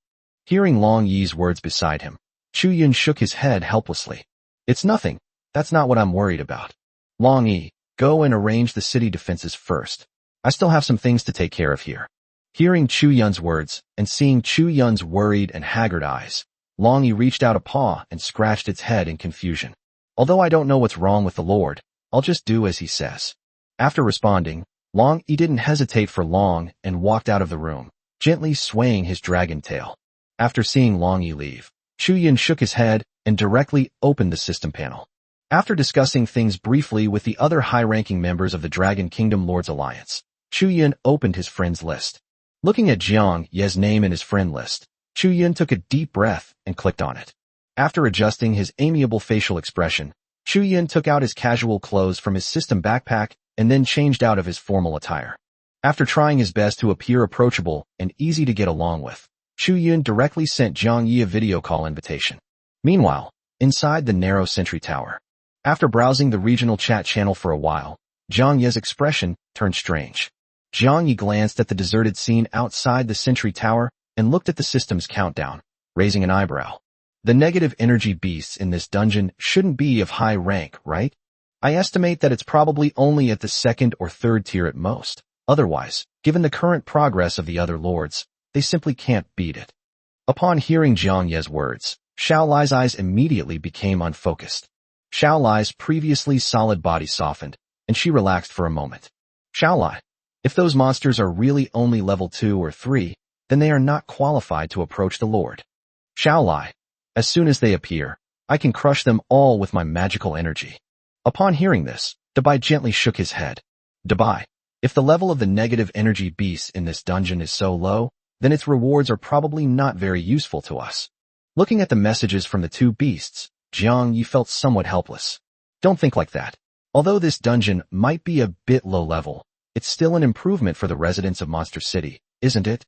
Hearing Long Yi's words beside him, Chu Yun shook his head helplessly. "It's nothing. That's not what I'm worried about. Long Yi, go and arrange the city defenses first. I still have some things to take care of here." Hearing Chu Yun's words and seeing Chu Yun's worried and haggard eyes, Long Yi reached out a paw and scratched its head in confusion. "Although I don't know what's wrong with the Lord, I'll just do as he says." After responding, Long Yi didn't hesitate for long and walked out of the room, gently swaying his dragon tail. After seeing Long Yi leave, Chu Yun shook his head and directly opened the system panel. After discussing things briefly with the other high-ranking members of the Dragon Kingdom Lords Alliance, Chu Yun opened his friends list. Looking at Jiang Ye's name in his friend list, Chu Yun took a deep breath and clicked on it. After adjusting his amiable facial expression, Chu Yun took out his casual clothes from his system backpack and then changed out of his formal attire. After trying his best to appear approachable and easy to get along with, Chu Yun directly sent Jiang Yi a video call invitation. Meanwhile, inside the narrow sentry tower, after browsing the regional chat channel for a while, Jiang Yi's expression turned strange. Jiang Yi glanced at the deserted scene outside the sentry tower and looked at the system's countdown, raising an eyebrow. The negative energy beasts in this dungeon shouldn't be of high rank, right? I estimate that it's probably only at the second or third tier at most. Otherwise, given the current progress of the other lords, they simply can't beat it. Upon hearing Jiang Ye's words, Xiao Lai's eyes immediately became unfocused. Xiao Lai's previously solid body softened, and she relaxed for a moment. Xiao Lai, if those monsters are really only level 2 or 3, then they are not qualified to approach the Lord. Xiao Lai, as soon as they appear, I can crush them all with my magical energy. Upon hearing this, Dabai gently shook his head. Dabai, if the level of the negative energy beasts in this dungeon is so low, then its rewards are probably not very useful to us. Looking at the messages from the two beasts, Jiang Yi felt somewhat helpless. Don't think like that. Although this dungeon might be a bit low level, it's still an improvement for the residents of Monster City, isn't it?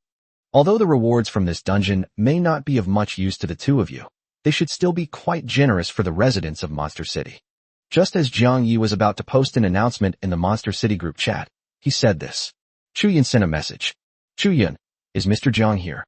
Although the rewards from this dungeon may not be of much use to the two of you, they should still be quite generous for the residents of Monster City. Just as Jiang Yi was about to post an announcement in the Monster City group chat, he said this. Chu Yun sent a message. Chu Yun, is Mr. Jiang here?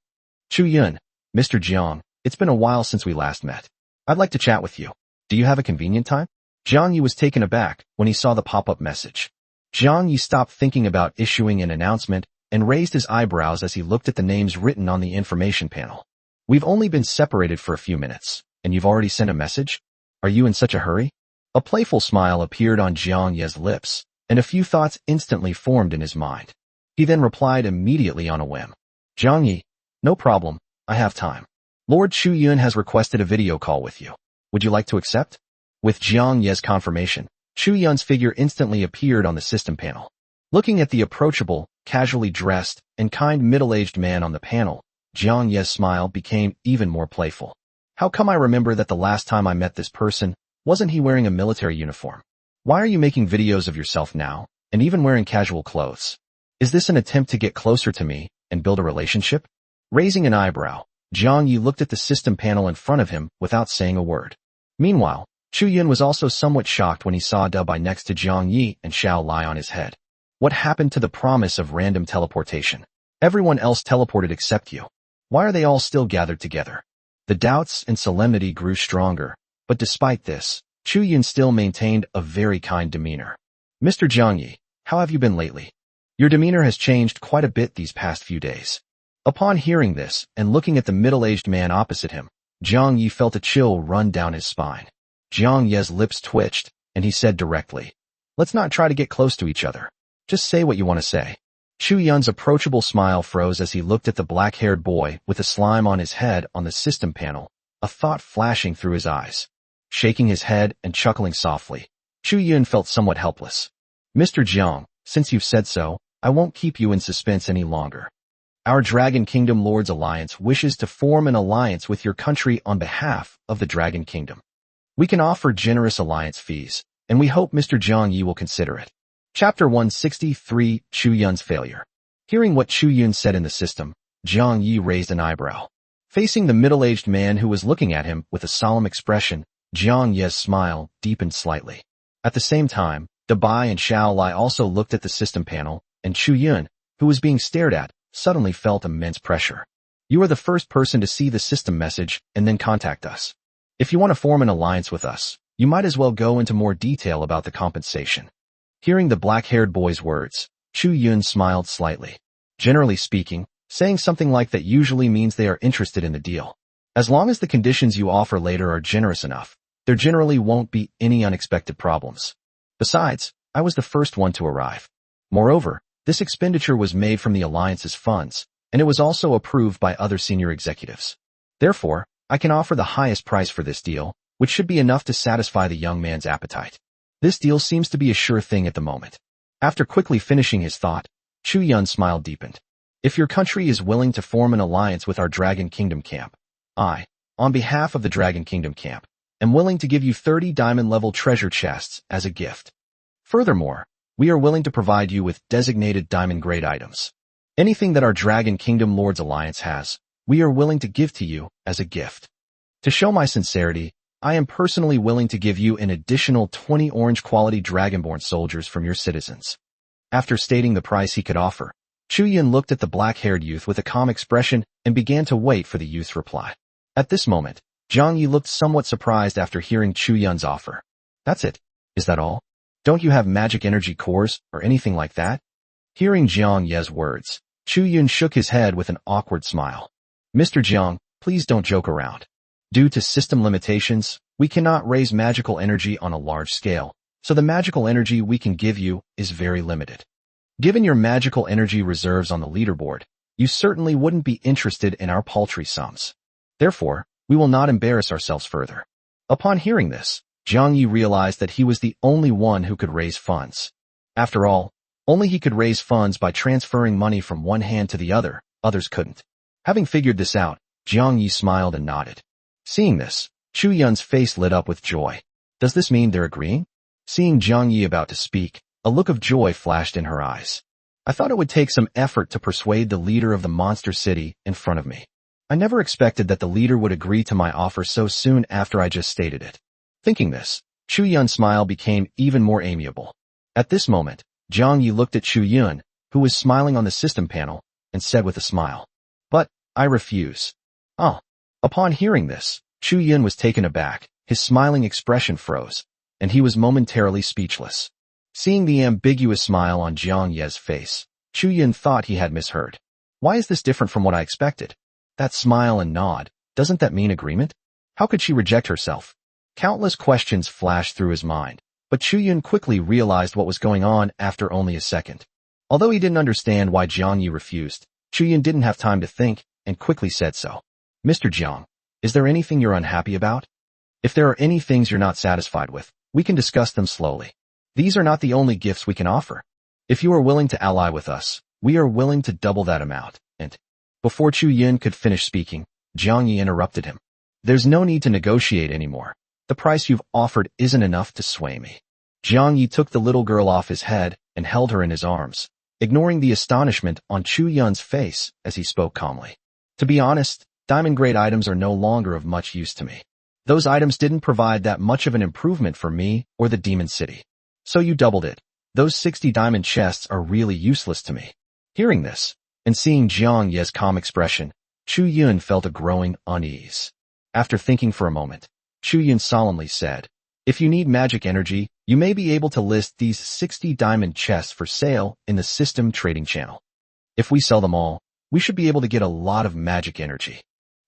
Chu Yun, Mr. Jiang, it's been a while since we last met. I'd like to chat with you. Do you have a convenient time? Jiang Yi was taken aback when he saw the pop-up message. Jiang Yi stopped thinking about issuing an announcement and raised his eyebrows as he looked at the names written on the information panel. We've only been separated for a few minutes, and you've already sent a message? Are you in such a hurry? A playful smile appeared on Jiang Yi's lips, and a few thoughts instantly formed in his mind. He then replied immediately on a whim. Jiang Yi, no problem, I have time. Lord Chu Yun has requested a video call with you. Would you like to accept? With Jiang Yi's confirmation, Chu Yun's figure instantly appeared on the system panel. Looking at the approachable, casually dressed, and kind middle-aged man on the panel, Jiang Yi's smile became even more playful. How come I remember that the last time I met this person, wasn't he wearing a military uniform? Why are you making videos of yourself now, and even wearing casual clothes? Is this an attempt to get closer to me and build a relationship? Raising an eyebrow, Jiang Yi looked at the system panel in front of him without saying a word. Meanwhile, Chu Yun was also somewhat shocked when he saw Dubai next to Jiang Yi and Xiao Lai on his head. What happened to the promise of random teleportation? Everyone else teleported except you. Why are they all still gathered together? The doubts and solemnity grew stronger, but despite this, Chu Yun still maintained a very kind demeanor. Mr. Jiang Yi, how have you been lately? Your demeanor has changed quite a bit these past few days. Upon hearing this and looking at the middle-aged man opposite him, Jiang Yi felt a chill run down his spine. Jiang Yi's lips twitched, and he said directly, let's not try to get close to each other. Just say what you want to say. Chu Yun's approachable smile froze as he looked at the black-haired boy with the slime on his head on the system panel, a thought flashing through his eyes. Shaking his head and chuckling softly, Chu Yun felt somewhat helpless. Mr. Jiang, since you've said so, I won't keep you in suspense any longer. Our Dragon Kingdom Lords Alliance wishes to form an alliance with your country on behalf of the Dragon Kingdom. We can offer generous alliance fees, and we hope Mr. Jiang Yi will consider it. Chapter 163, Chu Yun's Failure. Hearing what Chu Yun said in the system, Jiang Yi raised an eyebrow. Facing the middle-aged man who was looking at him with a solemn expression, Jiang Yi's smile deepened slightly. At the same time, Dubai and Xiao Lai also looked at the system panel, and Chu Yun, who was being stared at, suddenly felt immense pressure. You are the first person to see the system message and then contact us. If you want to form an alliance with us, you might as well go into more detail about the compensation. Hearing the black-haired boy's words, Chu Yun smiled slightly. Generally speaking, saying something like that usually means they are interested in the deal. As long as the conditions you offer later are generous enough, there generally won't be any unexpected problems. Besides, I was the first one to arrive. Moreover, this expenditure was made from the alliance's funds, and it was also approved by other senior executives. Therefore, I can offer the highest price for this deal, which should be enough to satisfy the young man's appetite. This deal seems to be a sure thing at the moment. After quickly finishing his thought, Chu Yun's smile deepened. If your country is willing to form an alliance with our Dragon Kingdom camp, I, on behalf of the Dragon Kingdom camp, am willing to give you 30 diamond-level treasure chests as a gift. Furthermore, we are willing to provide you with designated diamond-grade items. Anything that our Dragon Kingdom Lords Alliance has, we are willing to give to you as a gift. To show my sincerity, I am personally willing to give you an additional 20 orange-quality Dragonborn soldiers from your citizens. After stating the price he could offer, Chu Yun looked at the black-haired youth with a calm expression and began to wait for the youth's reply. At this moment, Jiang Yi looked somewhat surprised after hearing Chu Yun's offer. That's it? Is that all? Don't you have magic energy cores or anything like that? Hearing Jiang Yi's words, Chu Yun shook his head with an awkward smile. Mr. Jiang, please don't joke around. Due to system limitations, we cannot raise magical energy on a large scale, so the magical energy we can give you is very limited. Given your magical energy reserves on the leaderboard, you certainly wouldn't be interested in our paltry sums. Therefore, we will not embarrass ourselves further. Upon hearing this, Jiang Yi realized that he was the only one who could raise funds. After all, only he could raise funds by transferring money from one hand to the other, others couldn't. Having figured this out, Jiang Yi smiled and nodded. Seeing this, Chu Yun's face lit up with joy. Does this mean they're agreeing? Seeing Jiang Yi about to speak, a look of joy flashed in her eyes. I thought it would take some effort to persuade the leader of the monster city in front of me. I never expected that the leader would agree to my offer so soon after I just stated it. Thinking this, Chu Yun's smile became even more amiable. At this moment, Jiang Yi looked at Chu Yun, who was smiling on the system panel, and said with a smile, "But, I refuse." Oh. Upon hearing this, Chu Yun was taken aback, his smiling expression froze, and he was momentarily speechless. Seeing the ambiguous smile on Jiang Yi's face, Chu Yun thought he had misheard. Why is this different from what I expected? That smile and nod, doesn't that mean agreement? How could she reject herself? Countless questions flashed through his mind, but Chu Yun quickly realized what was going on after only a second. Although he didn't understand why Jiang Yi refused, Chu Yun didn't have time to think and quickly said so. "Mr. Jiang, is there anything you're unhappy about? If there are any things you're not satisfied with, we can discuss them slowly. These are not the only gifts we can offer. If you are willing to ally with us, we are willing to double that amount." And before Chu Yun could finish speaking, Jiang Yi interrupted him. "There's no need to negotiate anymore. The price you've offered isn't enough to sway me." Jiang Yi took the little girl off his head and held her in his arms, ignoring the astonishment on Chu Yun's face as he spoke calmly. "To be honest, diamond-grade items are no longer of much use to me. Those items didn't provide that much of an improvement for me or the Demon City. So you doubled it. Those 60 diamond chests are really useless to me." Hearing this, and seeing Jiang Yi's calm expression, Chu Yun felt a growing unease. After thinking for a moment, Chu Yun solemnly said, "If you need magic energy, you may be able to list these 60 diamond chests for sale in the system trading channel. If we sell them all, we should be able to get a lot of magic energy."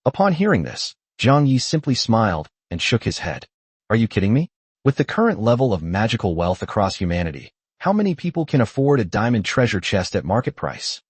Upon hearing this, Jiang Yi simply smiled and shook his head. "Are you kidding me? With the current level of magical wealth across humanity, how many people can afford a diamond treasure chest at market price?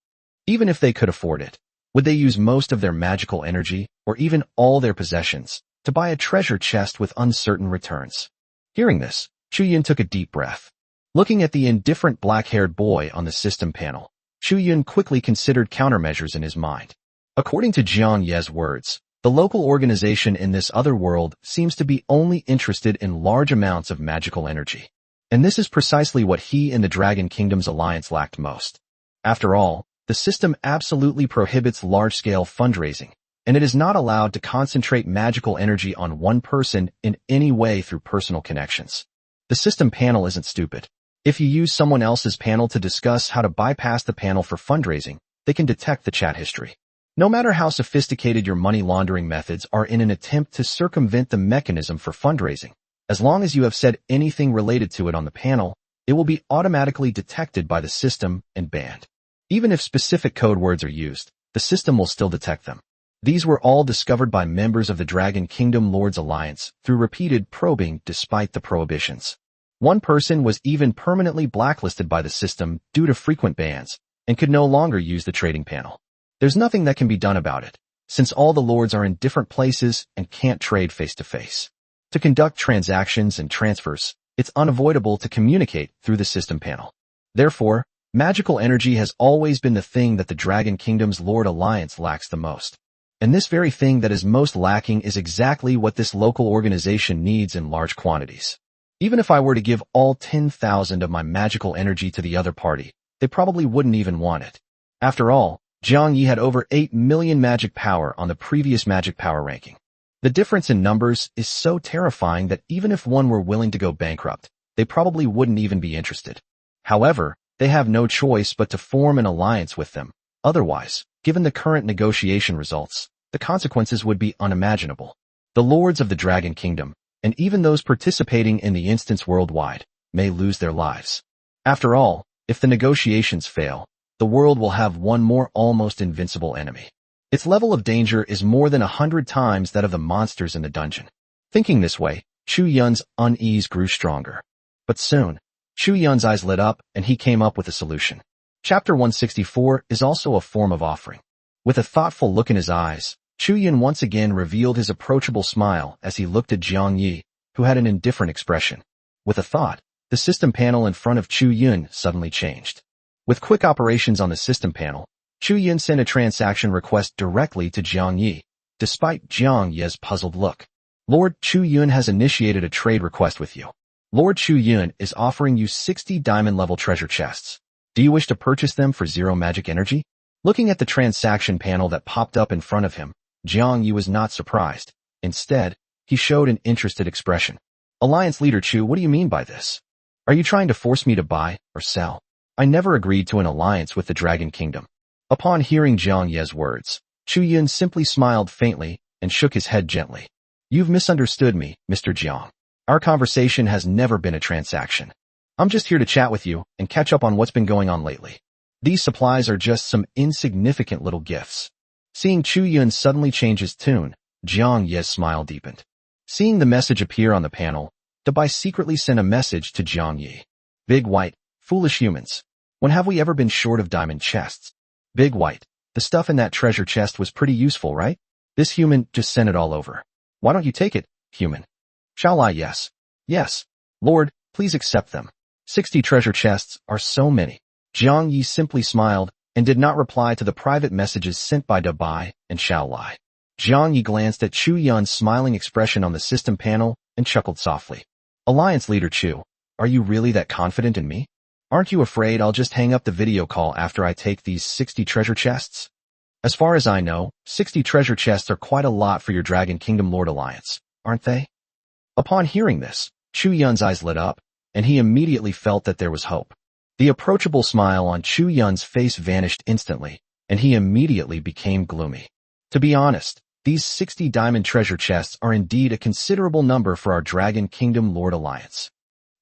Even if they could afford it, would they use most of their magical energy, or even all their possessions, to buy a treasure chest with uncertain returns?" Hearing this, Chu Yun took a deep breath. Looking at the indifferent black-haired boy on the system panel, Chu Yun quickly considered countermeasures in his mind. According to Jiang Yi's words, the local organization in this other world seems to be only interested in large amounts of magical energy. And this is precisely what he and the Dragon Kingdom's alliance lacked most. After all, the system absolutely prohibits large-scale fundraising, and it is not allowed to concentrate magical energy on one person in any way through personal connections. The system panel isn't stupid. If you use someone else's panel to discuss how to bypass the panel for fundraising, they can detect the chat history. No matter how sophisticated your money laundering methods are in an attempt to circumvent the mechanism for fundraising, as long as you have said anything related to it on the panel, it will be automatically detected by the system and banned. Even if specific code words are used, the system will still detect them. These were all discovered by members of the Dragon Kingdom Lords Alliance through repeated probing despite the prohibitions. One person was even permanently blacklisted by the system due to frequent bans and could no longer use the trading panel. There's nothing that can be done about it, since all the lords are in different places and can't trade face-to-face. To conduct transactions and transfers, it's unavoidable to communicate through the system panel. Therefore, magical energy has always been the thing that the Dragon Kingdom's Lord Alliance lacks the most. And this very thing that is most lacking is exactly what this local organization needs in large quantities. Even if I were to give all 10,000 of my magical energy to the other party, they probably wouldn't even want it. After all, Jiang Yi had over 8 million magic power on the previous magic power ranking. The difference in numbers is so terrifying that even if one were willing to go bankrupt, they probably wouldn't even be interested. However, they have no choice but to form an alliance with them. Otherwise, given the current negotiation results, the consequences would be unimaginable. The lords of the Dragon Kingdom, and even those participating in the instance worldwide, may lose their lives. After all, if the negotiations fail, the world will have one more almost invincible enemy. Its level of danger is more than 100 times that of the monsters in the dungeon. Thinking this way, Chu Yun's unease grew stronger. But soon, Chu Yun's eyes lit up and he came up with a solution. Chapter 164 is also a form of offering. With a thoughtful look in his eyes, Chu Yun once again revealed his approachable smile as he looked at Jiang Yi, who had an indifferent expression. With a thought, the system panel in front of Chu Yun suddenly changed. With quick operations on the system panel, Chu Yun sent a transaction request directly to Jiang Yi, despite Jiang Yi's puzzled look. "Lord Chu Yun has initiated a trade request with you. Lord Chu Yun is offering you 60 diamond-level treasure chests. Do you wish to purchase them for 0 magic energy?" Looking at the transaction panel that popped up in front of him, Jiang Yi was not surprised. Instead, he showed an interested expression. Alliance leader Chu, what do you mean by this? Are you trying to force me to buy or sell? I never agreed to an alliance with the Dragon Kingdom. Upon hearing Jiang Ye's words, Chu Yun simply smiled faintly and shook his head gently. You've misunderstood me, Mr. Jiang. Our conversation has never been a transaction. I'm just here to chat with you and catch up on what's been going on lately. These supplies are just some insignificant little gifts. Seeing Chu Yun suddenly change his tune, Jiang Ye's smile deepened. Seeing the message appear on the panel, Dabai secretly sent a message to Jiang Yi. Big White, foolish humans. When have we ever been short of diamond chests? Big White, the stuff in that treasure chest was pretty useful, right? This human just sent it all over. Why don't you take it, human? Shall I? Yes. Yes. Lord, please accept them. 60 treasure chests are so many. Jiang Yi simply smiled and did not reply to the private messages sent by Dabai and Xiao Lai. Jiang Yi glanced at Chu Yun's smiling expression on the system panel and chuckled softly. Alliance leader Chu, are you really that confident in me? Aren't you afraid I'll just hang up the video call after I take these 60 treasure chests? As far as I know, 60 treasure chests are quite a lot for your Dragon Kingdom Lord Alliance, aren't they? Upon hearing this, Chu Yun's eyes lit up, and he immediately felt that there was hope. The approachable smile on Chu Yun's face vanished instantly, and he immediately became gloomy. To be honest, these 60 diamond treasure chests are indeed a considerable number for our Dragon Kingdom Lord Alliance.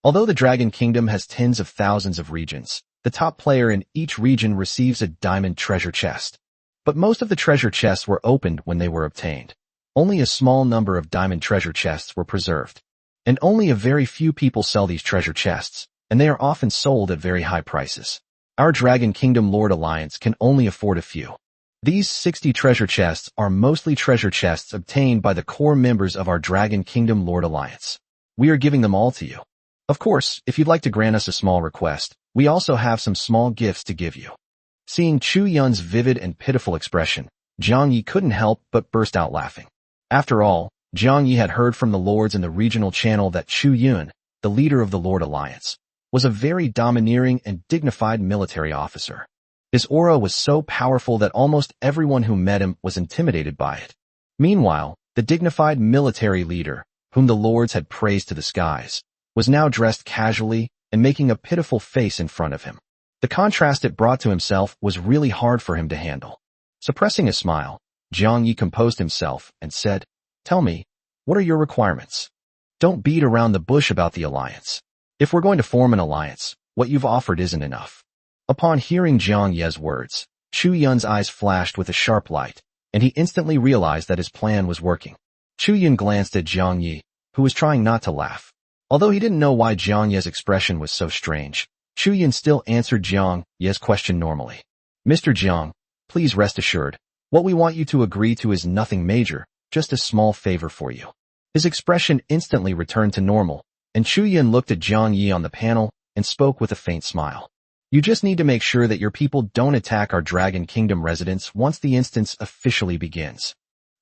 Although the Dragon Kingdom has tens of thousands of regions, the top player in each region receives a diamond treasure chest. But most of the treasure chests were opened when they were obtained. Only a small number of diamond treasure chests were preserved. And only a very few people sell these treasure chests, and they are often sold at very high prices. Our Dragon Kingdom Lord Alliance can only afford a few. These 60 treasure chests are mostly treasure chests obtained by the core members of our Dragon Kingdom Lord Alliance. We are giving them all to you. Of course, if you'd like to grant us a small request, we also have some small gifts to give you. Seeing Chu Yun's vivid and pitiful expression, Jiang Yi couldn't help but burst out laughing. After all, Jiang Yi had heard from the lords in the regional channel that Chu Yun, the leader of the Lord Alliance, was a very domineering and dignified military officer. His aura was so powerful that almost everyone who met him was intimidated by it. Meanwhile, the dignified military leader, whom the lords had praised to the skies, was now dressed casually and making a pitiful face in front of him. The contrast it brought to himself was really hard for him to handle. Suppressing a smile, Jiang Yi composed himself and said, Tell me, what are your requirements? Don't beat around the bush about the alliance. If we're going to form an alliance, what you've offered isn't enough. Upon hearing Jiang Ye's words, Chu Yun's eyes flashed with a sharp light, and he instantly realized that his plan was working. Chu Yun glanced at Jiang Yi, who was trying not to laugh. Although he didn't know why Jiang Ye's expression was so strange, Chu Yun still answered Jiang Ye's question normally. Mr. Jiang, please rest assured, what we want you to agree to is nothing major, just a small favor for you. His expression instantly returned to normal, and Chu Yun looked at Jiang Yi on the panel and spoke with a faint smile. You just need to make sure that your people don't attack our Dragon Kingdom residents once the instance officially begins.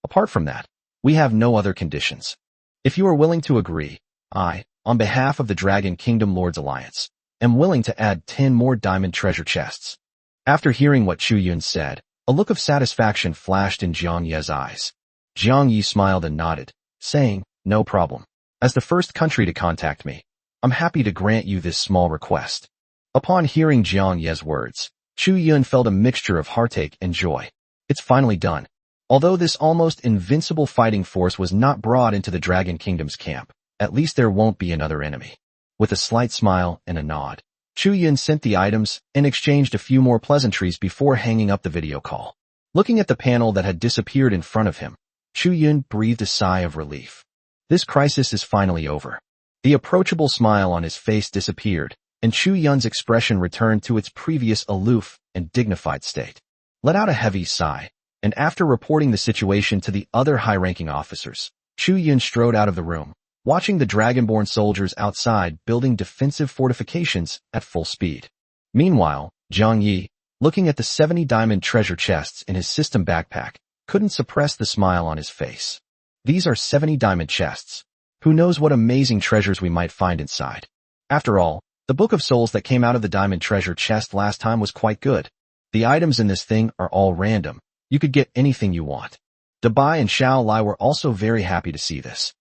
Apart from that, we have no other conditions. If you are willing to agree, I, on behalf of the Dragon Kingdom Lords Alliance, am willing to add 10 more diamond treasure chests. After hearing what Chu Yun said, a look of satisfaction flashed in Jiang Ye's eyes. Jiang Yi smiled and nodded, saying, No problem. As the first country to contact me, I'm happy to grant you this small request. Upon hearing Jiang Ye's words, Chu Yun felt a mixture of heartache and joy. It's finally done. Although this almost invincible fighting force was not brought into the Dragon Kingdom's camp, at least there won't be another enemy. With a slight smile and a nod, Chu Yun sent the items and exchanged a few more pleasantries before hanging up the video call. Looking at the panel that had disappeared in front of him, Chu Yun breathed a sigh of relief. This crisis is finally over. The approachable smile on his face disappeared, and Chu Yun's expression returned to its previous aloof and dignified state. Let out a heavy sigh, and after reporting the situation to the other high-ranking officers, Chu Yun strode out of the room, watching the Dragonborn soldiers outside building defensive fortifications at full speed. Meanwhile, Jiang Yi, looking at the 70 diamond treasure chests in his system backpack, couldn't suppress the smile on his face. These are 70 diamond chests. Who knows what amazing treasures we might find inside. After all, the Book of Souls that came out of the diamond treasure chest last time was quite good. The items in this thing are all random. You could get anything you want. Dabai and Xiao Lai were also very happy to see this.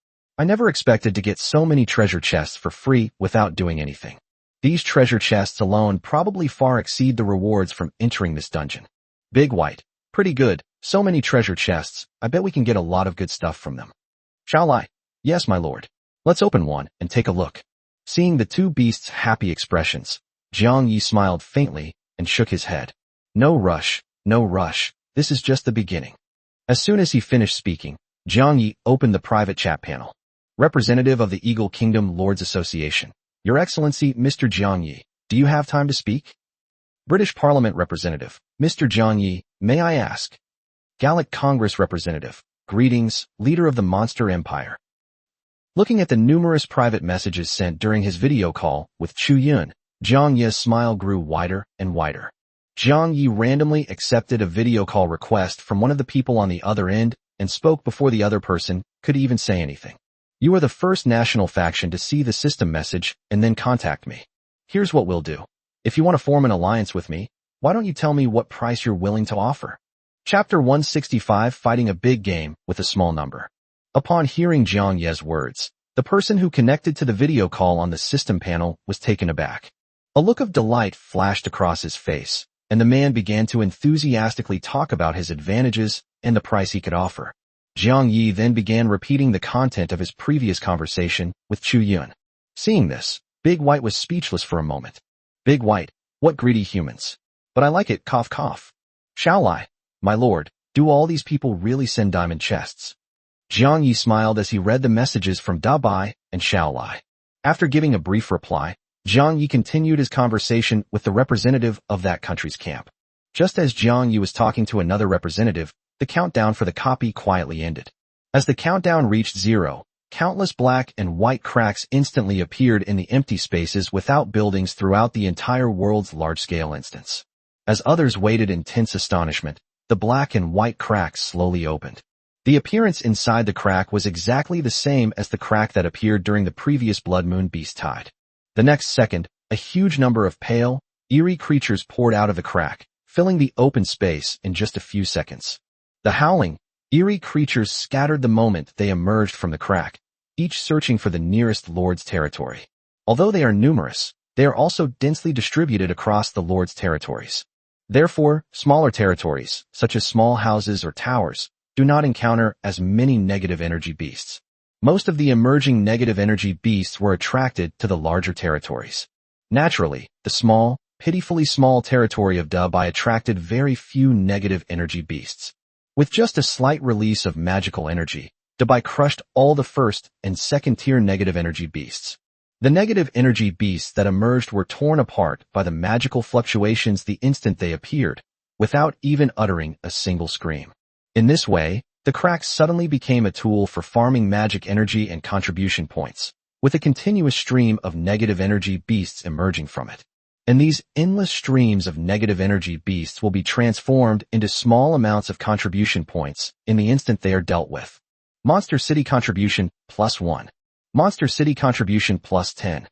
I never expected to get so many treasure chests for free without doing anything. These treasure chests alone probably far exceed the rewards from entering this dungeon. Big White. Pretty good. So many treasure chests. I bet we can get a lot of good stuff from them. Shall I? Yes, my lord. Let's open one and take a look. Seeing the two beasts' happy expressions, Jiang Yi smiled faintly and shook his head. No rush, no rush. This is just the beginning. As soon as he finished speaking, Jiang Yi opened the private chat panel. Representative of the Eagle Kingdom Lords Association. Your Excellency, Mr. Jiang Yi, do you have time to speak? British Parliament Representative. Mr. Jiang Yi, may I ask? Gallic Congress Representative. Greetings, leader of the Monster Empire. Looking at the numerous private messages sent during his video call with Chu Yun, Jiang Yi's smile grew wider and wider. Jiang Yi randomly accepted a video call request from one of the people on the other end and spoke before the other person could even say anything. You are the first national faction to see the system message and then contact me. Here's what we'll do. If you want to form an alliance with me, why don't you tell me what price you're willing to offer? Chapter 165, Fighting a Big Game with a Small Number. Upon hearing Jiang Yi's words, the person who connected to the video call on the system panel was taken aback. A look of delight flashed across his face, and the man began to enthusiastically talk about his advantages and the price he could offer. Jiang Yi then began repeating the content of his previous conversation with Chu Yun. Seeing this, Big White was speechless for a moment. Big White, what greedy humans. But I like it, cough cough. Shall I? My lord, do all these people really send diamond chests? Jiang Yi smiled as he read the messages from Da Bai and Shao Lai. After giving a brief reply, Jiang Yi continued his conversation with the representative of that country's camp. Just as Jiang Yi was talking to another representative, the countdown for the copy quietly ended. As the countdown reached 0, countless black and white cracks instantly appeared in the empty spaces without buildings throughout the entire world's large-scale instance. As others waited in tense astonishment, the black and white cracks slowly opened. The appearance inside the crack was exactly the same as the crack that appeared during the previous Blood Moon Beast Tide. The next second, a huge number of pale, eerie creatures poured out of the crack, filling the open space in just a few seconds. The howling, eerie creatures scattered the moment they emerged from the crack, each searching for the nearest Lord's territory. Although they are numerous, they are also densely distributed across the Lord's territories. Therefore, smaller territories, such as small houses or towers, do not encounter as many negative energy beasts. Most of the emerging negative energy beasts were attracted to the larger territories. Naturally, the small, pitifully small territory of Da Bai attracted very few negative energy beasts. With just a slight release of magical energy, Da Bai crushed all the first and second-tier negative energy beasts. The negative energy beasts that emerged were torn apart by the magical fluctuations the instant they appeared, without even uttering a single scream. In this way, the crack suddenly became a tool for farming magic energy and contribution points, with a continuous stream of negative energy beasts emerging from it. And these endless streams of negative energy beasts will be transformed into small amounts of contribution points in the instant they are dealt with. Monster City Contribution +1. Monster City Contribution +10.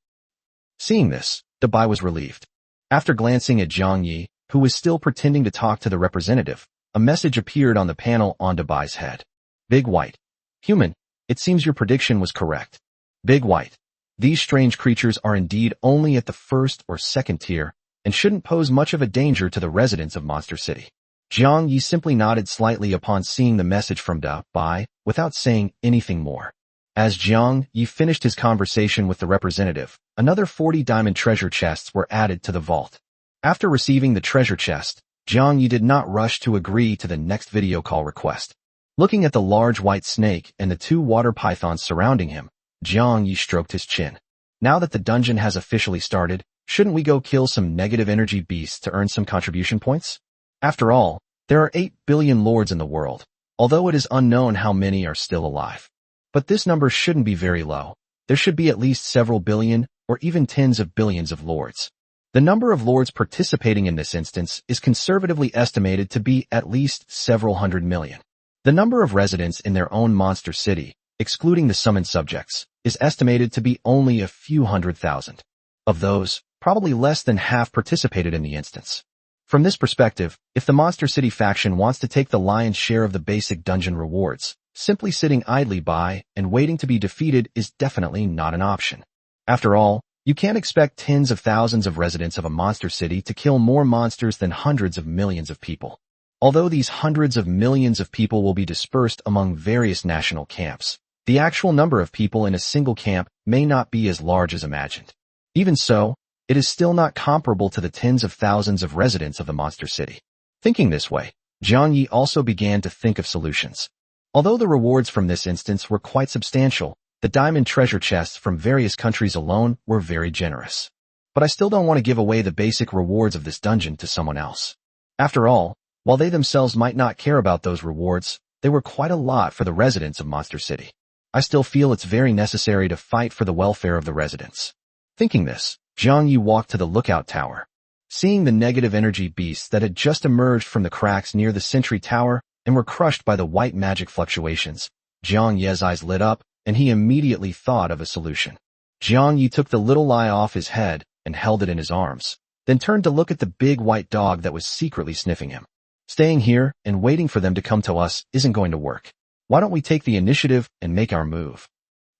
Seeing this, Da Bai was relieved. After glancing at Jiang Yi, who was still pretending to talk to the representative, a message appeared on the panel on Da Bai's head. Big White. Human, it seems your prediction was correct. Big White. These strange creatures are indeed only at the first or second tier, and shouldn't pose much of a danger to the residents of Monster City. Jiang Yi simply nodded slightly upon seeing the message from Da Bai, without saying anything more. As Jiang Yi finished his conversation with the representative, another 40 diamond treasure chests were added to the vault. After receiving the treasure chest, Jiang Yi did not rush to agree to the next video call request. Looking at the large white snake and the two water pythons surrounding him, Jiang Yi stroked his chin. Now that the dungeon has officially started, shouldn't we go kill some negative energy beasts to earn some contribution points? After all, there are 8 billion lords in the world, although it is unknown how many are still alive. But this number shouldn't be very low. There should be at least several billion, or even tens of billions of lords. The number of lords participating in this instance is conservatively estimated to be at least several hundred million. The number of residents in their own monster city, excluding the summoned subjects, is estimated to be only a few 100,000. Of those, probably less than half participated in the instance. From this perspective, if the Monster City faction wants to take the lion's share of the basic dungeon rewards, Simply sitting idly by and waiting to be defeated is definitely not an option. After all, you can't expect tens of thousands of residents of a monster city to kill more monsters than hundreds of millions of people. Although these hundreds of millions of people will be dispersed among various national camps, the actual number of people in a single camp may not be as large as imagined. Even so, it is still not comparable to the tens of thousands of residents of the monster city. Thinking this way, Jiang Yi also began to think of solutions. Although the rewards from this instance were quite substantial, the diamond treasure chests from various countries alone were very generous. But I still don't want to give away the basic rewards of this dungeon to someone else. After all, while they themselves might not care about those rewards, they were quite a lot for the residents of Monster City. I still feel it's very necessary to fight for the welfare of the residents. Thinking this, Jiang Yi walked to the lookout tower. Seeing the negative energy beasts that had just emerged from the cracks near the sentry tower and were crushed by the white magic fluctuations, Jiang Ye's eyes lit up, and he immediately thought of a solution. Jiang Yi took the little lie off his head and held it in his arms, then turned to look at the big white dog that was secretly sniffing him. Staying here and waiting for them to come to us isn't going to work. Why don't we take the initiative and make our move?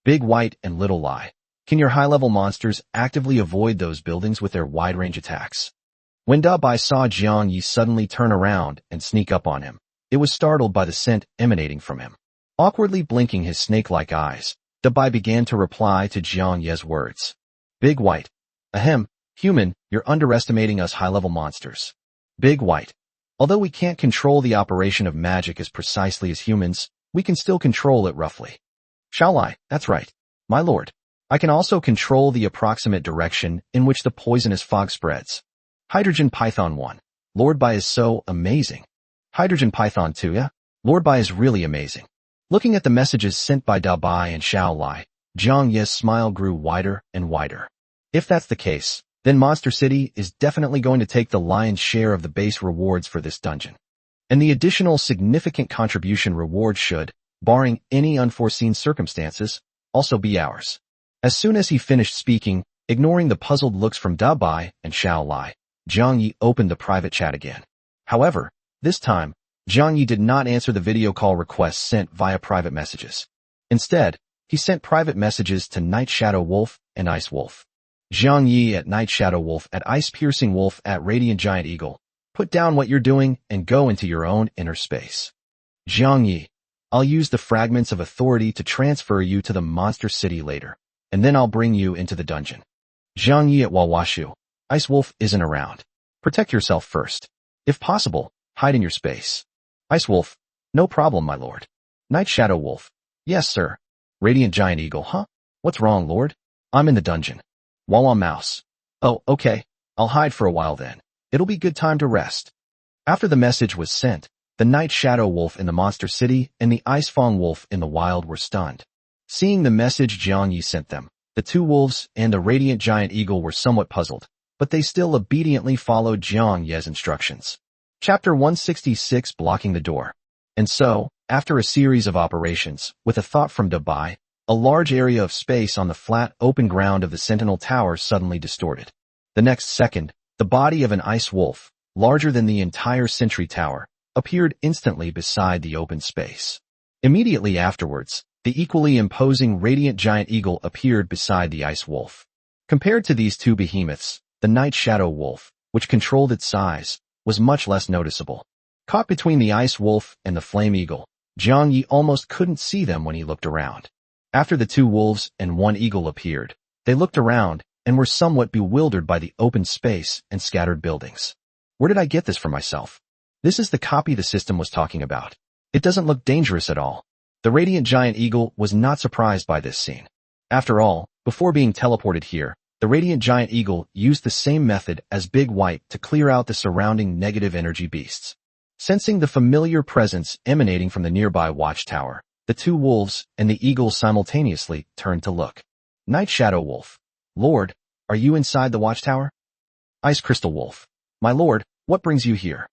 Big White and Little Lie, can your high-level monsters actively avoid those buildings with their wide-range attacks? When Dabai saw Jiang Yi suddenly turn around and sneak up on him, it was startled by the scent emanating from him. Awkwardly blinking his snake-like eyes, Dabai began to reply to Jiang Yi's words. Big White. Ahem, human, you're underestimating us high-level monsters. Big White. Although we can't control the operation of magic as precisely as humans, we can still control it roughly. Shall I? That's right. My lord. I can also control the approximate direction in which the poisonous fog spreads. Hydrogen Python 1. Lord Bai is so amazing. Hydrogen Python 2, yeah? Lord Bai is really amazing. Looking at the messages sent by Dabai and Xiao Lai, Jiang Ye's smile grew wider and wider. If that's the case, then Monster City is definitely going to take the lion's share of the base rewards for this dungeon. And the additional significant contribution reward should, barring any unforeseen circumstances, also be ours. As soon as he finished speaking, ignoring the puzzled looks from Dabai and Xiao Lai, Jiang Yi opened the private chat again. However, this time, Jiang Yi did not answer the video call requests sent via private messages. Instead, he sent private messages to Night Shadow Wolf and Ice Wolf. Jiang Yi at Night Shadow Wolf at Ice Piercing Wolf at Radiant Giant Eagle. Put down what you're doing and go into your own inner space. Jiang Yi, I'll use the fragments of authority to transfer you to the Monster City later, and then I'll bring you into the dungeon. Jiang Yi at Wawashu. Ice Wolf isn't around. Protect yourself first. If possible, hide in your space. Ice Wolf, no problem, my lord. Night Shadow Wolf, yes, sir. Radiant Giant Eagle, huh? What's wrong, lord? I'm in the dungeon. Wawa Mouse. Oh, okay. I'll hide for a while then. It'll be good time to rest. After the message was sent, the Night Shadow Wolf in the Monster City and the Ice Fang Wolf in the wild were stunned. Seeing the message Jiang Yi sent them, the two wolves and the Radiant Giant Eagle were somewhat puzzled, but they still obediently followed Jiang Yi's instructions. Chapter 166 Blocking the Door. And so, after a series of operations, with a thought from Dabai, a large area of space on the flat, open ground of the Sentinel Tower suddenly distorted. The next second, the body of an ice wolf, larger than the entire Sentry Tower, appeared instantly beside the open space. Immediately afterwards, the equally imposing Radiant Giant Eagle appeared beside the ice wolf. Compared to these two behemoths, the Night Shadow Wolf, which controlled its size, was much less noticeable. Caught between the ice wolf and the flame eagle, Jiang Yi almost couldn't see them when he looked around. After the two wolves and one eagle appeared, they looked around and were somewhat bewildered by the open space and scattered buildings. Where did I get this for myself? This is the copy the system was talking about. It doesn't look dangerous at all. The Radiant Giant Eagle was not surprised by this scene. After all, before being teleported here, the Radiant Giant Eagle used the same method as Big White to clear out the surrounding negative energy beasts. Sensing the familiar presence emanating from the nearby watchtower, the two wolves and the eagle simultaneously turned to look. Night Shadow Wolf. Lord, are you inside the watchtower? Ice Crystal Wolf. My lord, what brings you here?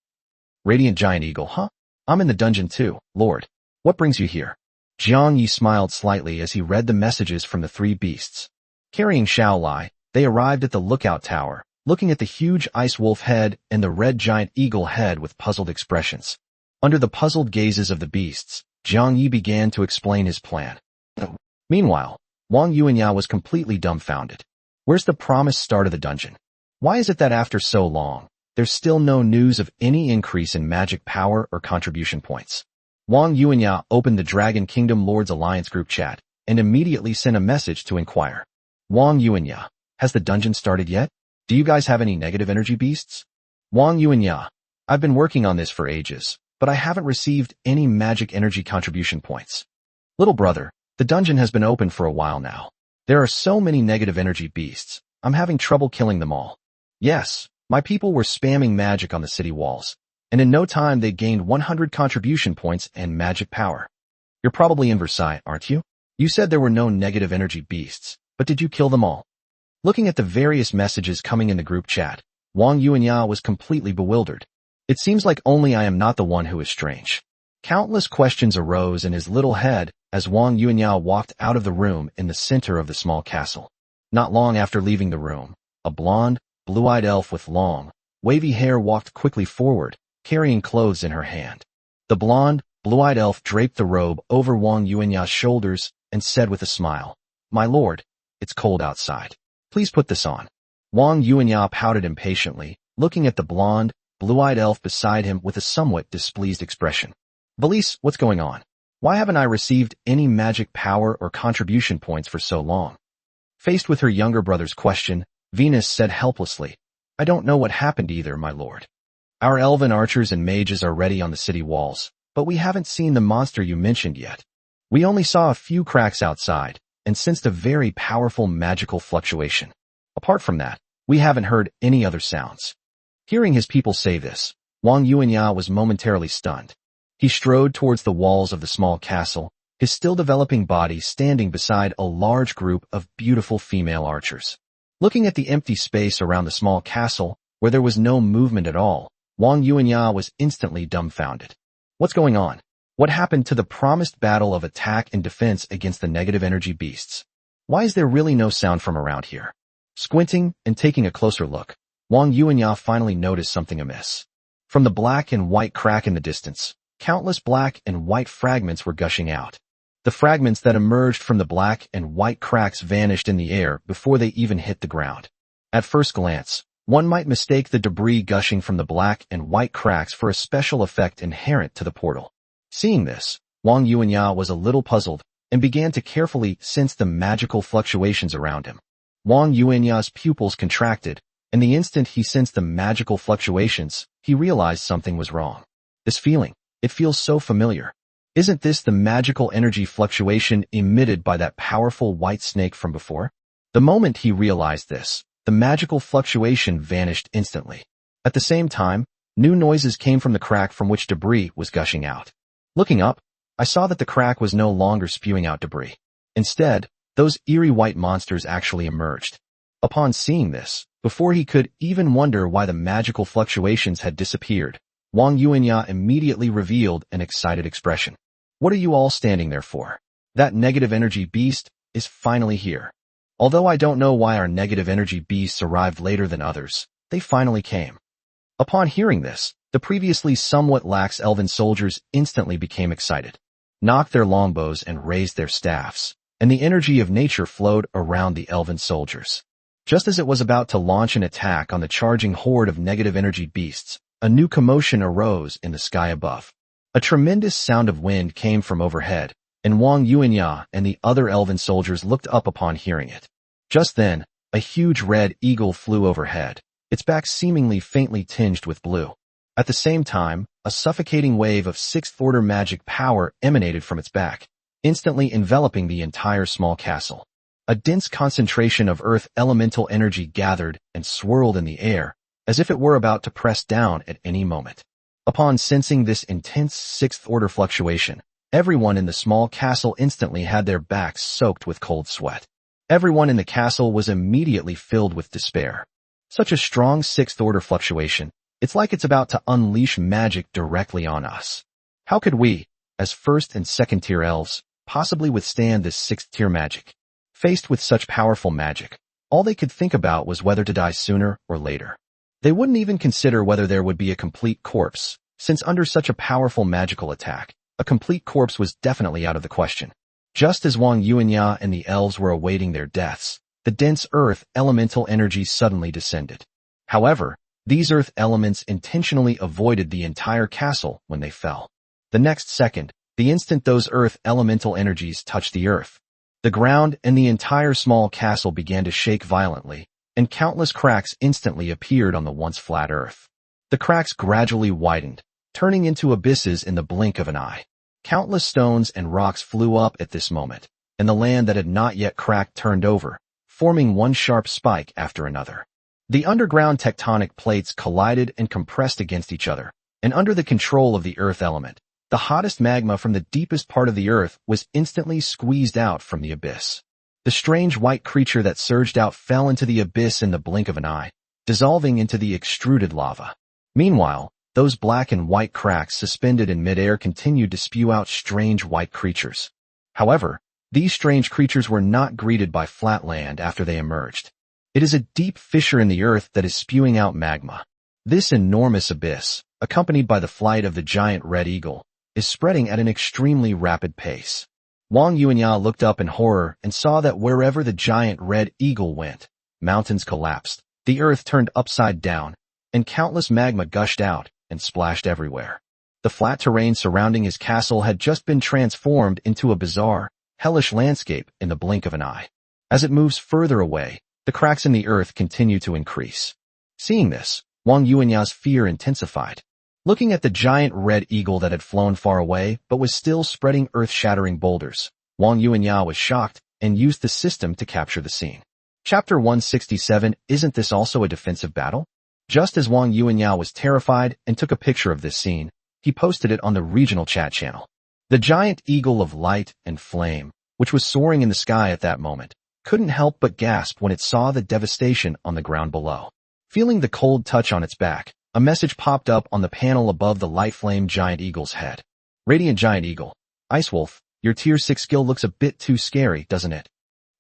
Radiant Giant Eagle, huh? I'm in the dungeon too, lord. What brings you here? Jiang Yi smiled slightly as he read the messages from the three beasts. Carrying Xiao Lai, they arrived at the lookout tower, looking at the huge ice wolf head and the red giant eagle head with puzzled expressions. Under the puzzled gazes of the beasts, Jiang Yi began to explain his plan. Meanwhile, Wang Yuanya was completely dumbfounded. Where's the promised start of the dungeon? Why is it that after so long, there's still no news of any increase in magic power or contribution points? Wang Yuanya opened the Dragon Kingdom Lords Alliance group chat and immediately sent a message to inquire. Wang Yuanya, has the dungeon started yet? Do you guys have any negative energy beasts? Wang Yuanya, I've been working on this for ages, but I haven't received any magic energy contribution points. Little brother, the dungeon has been open for a while now. There are so many negative energy beasts, I'm having trouble killing them all. Yes, my people were spamming magic on the city walls, and in no time they gained 100 contribution points and magic power. You're probably in Versailles, aren't you? You said there were no negative energy beasts, but did you kill them all? Looking at the various messages coming in the group chat, Wang Yuanya was completely bewildered. It seems like only I am not the one who is strange. Countless questions arose in his little head as Wang Yuanya walked out of the room in the center of the small castle. Not long after leaving the room, a blonde, blue-eyed elf with long, wavy hair walked quickly forward, carrying clothes in her hand. The blonde, blue-eyed elf draped the robe over Wang Yuanya's shoulders and said with a smile, "My lord, it's cold outside. Please put this on." Wang Yuanya pouted impatiently, looking at the blonde, blue-eyed elf beside him with a somewhat displeased expression. "Valise, what's going on? Why haven't I received any magic power or contribution points for so long?" Faced with her younger brother's question, Venus said helplessly, "I don't know what happened either, my lord. Our elven archers and mages are ready on the city walls, but we haven't seen the monster you mentioned yet. We only saw a few cracks outside and sensed a very powerful magical fluctuation. Apart from that, we haven't heard any other sounds." Hearing his people say this, Wang Yuanya was momentarily stunned. He strode towards the walls of the small castle, his still developing body standing beside a large group of beautiful female archers. Looking at the empty space around the small castle, where there was no movement at all, Wang Yuanya was instantly dumbfounded. What's going on? What happened to the promised battle of attack and defense against the negative energy beasts? Why is there really no sound from around here? Squinting and taking a closer look, Wang Yuanya finally noticed something amiss. From the black and white crack in the distance, countless black and white fragments were gushing out. The fragments that emerged from the black and white cracks vanished in the air before they even hit the ground. At first glance, one might mistake the debris gushing from the black and white cracks for a special effect inherent to the portal. Seeing this, Wang Yuanya was a little puzzled and began to carefully sense the magical fluctuations around him. Wang Yuanya's pupils contracted, and the instant he sensed the magical fluctuations, he realized something was wrong. This feeling, it feels so familiar. Isn't this the magical energy fluctuation emitted by that powerful white snake from before? The moment he realized this, the magical fluctuation vanished instantly. At the same time, new noises came from the crack from which debris was gushing out. Looking up, I saw that the crack was no longer spewing out debris. Instead, those eerie white monsters actually emerged. Upon seeing this, before he could even wonder why the magical fluctuations had disappeared, Wang Yuanya immediately revealed an excited expression. "What are you all standing there for? That negative energy beast is finally here. Although I don't know why our negative energy beasts arrived later than others, they finally came." Upon hearing this, the previously somewhat lax elven soldiers instantly became excited, knocked their longbows and raised their staffs, and the energy of nature flowed around the elven soldiers. Just as it was about to launch an attack on the charging horde of negative energy beasts, a new commotion arose in the sky above. A tremendous sound of wind came from overhead, and Wang Yuanya and the other elven soldiers looked up upon hearing it. Just then, a huge red eagle flew overhead, its back seemingly faintly tinged with blue. At the same time, a suffocating wave of sixth-order magic power emanated from its back, instantly enveloping the entire small castle. A dense concentration of earth elemental energy gathered and swirled in the air, as if it were about to press down at any moment. Upon sensing this intense sixth-order fluctuation, everyone in the small castle instantly had their backs soaked with cold sweat. Everyone in the castle was immediately filled with despair. Such a strong sixth-order fluctuation, it's like it's about to unleash magic directly on us. How could we, as first and second-tier elves, possibly withstand this sixth-tier magic? Faced with such powerful magic, all they could think about was whether to die sooner or later. They wouldn't even consider whether there would be a complete corpse, since under such a powerful magical attack, A complete corpse was definitely out of the question. Just as Wang Yuanya and the elves were awaiting their deaths, the dense earth elemental energy suddenly descended. However, these earth elements intentionally avoided the entire castle when they fell. The next second, the instant those earth elemental energies touched the earth, the ground and the entire small castle began to shake violently, and countless cracks instantly appeared on the once flat earth. The cracks gradually widened, turning into abysses in the blink of an eye. Countless stones and rocks flew up at this moment, and the land that had not yet cracked turned over, forming one sharp spike after another. The underground tectonic plates collided and compressed against each other, and under the control of the earth element, the hottest magma from the deepest part of the earth was instantly squeezed out from the abyss. The strange white creature that surged out fell into the abyss in the blink of an eye, dissolving into the extruded lava. Meanwhile, those black and white cracks suspended in midair continued to spew out strange white creatures. However, these strange creatures were not greeted by flat land after they emerged. It is a deep fissure in the earth that is spewing out magma. This enormous abyss, accompanied by the flight of the giant red eagle, is spreading at an extremely rapid pace. Wang Yuanya looked up in horror and saw that wherever the giant red eagle went, mountains collapsed, the earth turned upside down, and countless magma gushed out and splashed everywhere. The flat terrain surrounding his castle had just been transformed into a bizarre, hellish landscape in the blink of an eye. As it moves further away, the cracks in the earth continue to increase. Seeing this, Wang Yuanya's fear intensified. Looking at the giant red eagle that had flown far away but was still spreading earth-shattering boulders, Wang Yuanya was shocked and used the system to capture the scene. Chapter 167. Isn't this also a defensive battle? Just as Wang Yuanya was terrified and took a picture of this scene, he posted it on the regional chat channel. The giant eagle of light and flame, which was soaring in the sky at that moment, couldn't help but gasp when it saw the devastation on the ground below. Feeling the cold touch on its back, a message popped up on the panel above the light flame giant eagle's head. Radiant Giant Eagle. Ice Wolf, your tier 6 skill looks a bit too scary, doesn't it?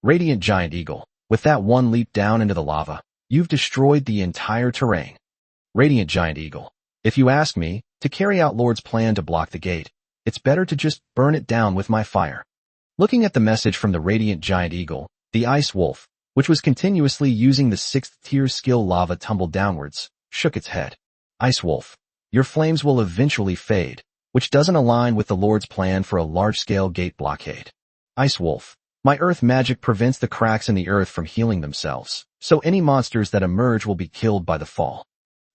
Radiant Giant Eagle. With that one leap down into the lava, you've destroyed the entire terrain. Radiant Giant Eagle. If you ask me, to carry out Lord's plan to block the gate, it's better to just burn it down with my fire. Looking at the message from the Radiant Giant Eagle, the Ice Wolf, which was continuously using the 6th tier skill lava tumble downwards, shook its head. Ice Wolf, your flames will eventually fade, which doesn't align with the Lord's plan for a large-scale gate blockade. Ice Wolf, my earth magic prevents the cracks in the earth from healing themselves, so any monsters that emerge will be killed by the fall.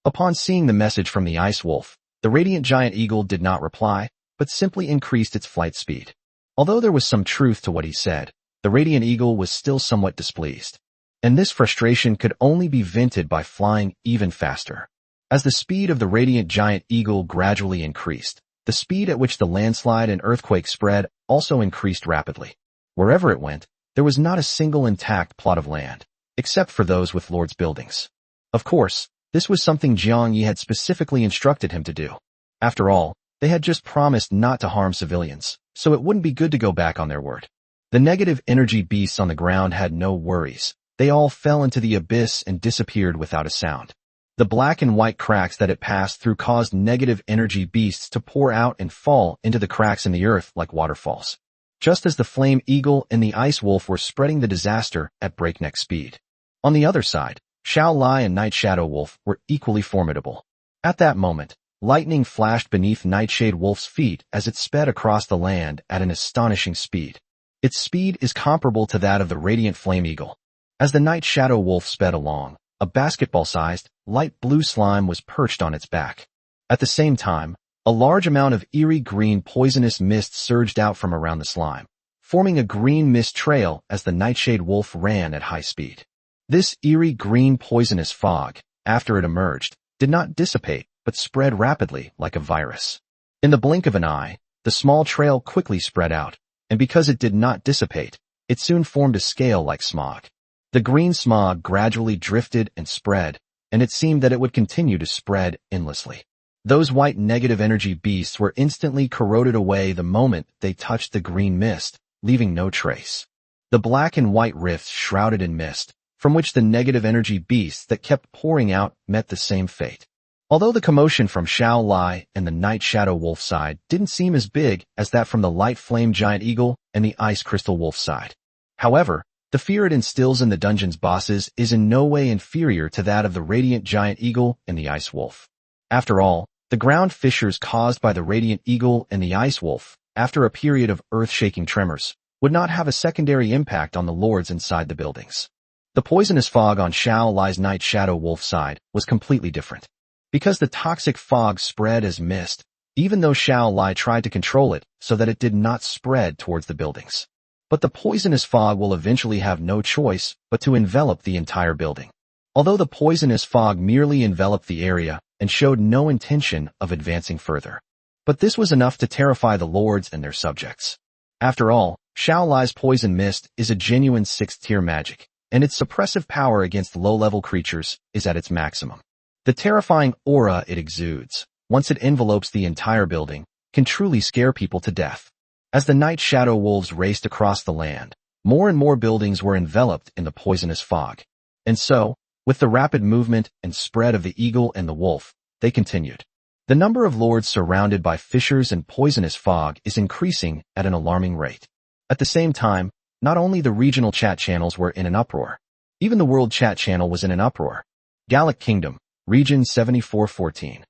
Upon seeing the message from the Ice Wolf, the Radiant Giant Eagle did not reply, but simply increased its flight speed. Although there was some truth to what he said, the Radiant Eagle was still somewhat displeased. And this frustration could only be vented by flying even faster. As the speed of the Radiant Giant Eagle gradually increased, the speed at which the landslide and earthquake spread also increased rapidly. Wherever it went, there was not a single intact plot of land, except for those with Lord's buildings. Of course, this was something Jiang Yi had specifically instructed him to do. After all, they had just promised not to harm civilians, so it wouldn't be good to go back on their word. The negative energy beasts on the ground had no worries. They all fell into the abyss and disappeared without a sound. The black and white cracks that it passed through caused negative energy beasts to pour out and fall into the cracks in the earth like waterfalls. Just as the Flame Eagle and the Ice Wolf were spreading the disaster at breakneck speed. On the other side, Xiao Lai and Night Shadow Wolf were equally formidable. At that moment, lightning flashed beneath Nightshade Wolf's feet as it sped across the land at an astonishing speed. Its speed is comparable to that of the Radiant Flame Eagle. As the Night Shadow Wolf sped along, a basketball-sized, light blue slime was perched on its back. At the same time, a large amount of eerie green poisonous mist surged out from around the slime, forming a green mist trail as the Nightshade Wolf ran at high speed. This eerie green poisonous fog, after it emerged, did not dissipate but spread rapidly like a virus. In the blink of an eye, the small trail quickly spread out, and because it did not dissipate, it soon formed a scale like smog. The green smog gradually drifted and spread, and it seemed that it would continue to spread endlessly. Those white negative energy beasts were instantly corroded away the moment they touched the green mist, leaving no trace. The black and white rifts shrouded in mist, from which the negative energy beasts that kept pouring out met the same fate. Although the commotion from Xiao Lai and the Night Shadow Wolf side didn't seem as big as that from the Light Flame Giant Eagle and the Ice Crystal Wolf side. However, the fear it instills in the dungeon's bosses is in no way inferior to that of the Radiant Giant Eagle and the Ice Wolf. After all, the ground fissures caused by the Radiant Eagle and the Ice Wolf, after a period of earth-shaking tremors, would not have a secondary impact on the lords inside the buildings. The poisonous fog on Xiao Lai's Night Shadow Wolf side was completely different. Because the toxic fog spread as mist, even though Xiao Lai tried to control it so that it did not spread towards the buildings. But the poisonous fog will eventually have no choice but to envelop the entire building. Although the poisonous fog merely enveloped the area and showed no intention of advancing further. But this was enough to terrify the lords and their subjects. After all, Xiao Lai's poison mist is a genuine 6th-tier magic, and its suppressive power against low-level creatures is at its maximum. The terrifying aura it exudes, once it envelopes the entire building, can truly scare people to death. As the Night Shadow Wolves raced across the land, more and more buildings were enveloped in the poisonous fog. And so, with the rapid movement and spread of the eagle and the wolf, they continued. The number of lords surrounded by fissures and poisonous fog is increasing at an alarming rate. At the same time, not only the regional chat channels were in an uproar. Even the world chat channel was in an uproar. Gallic Kingdom, Region 7414.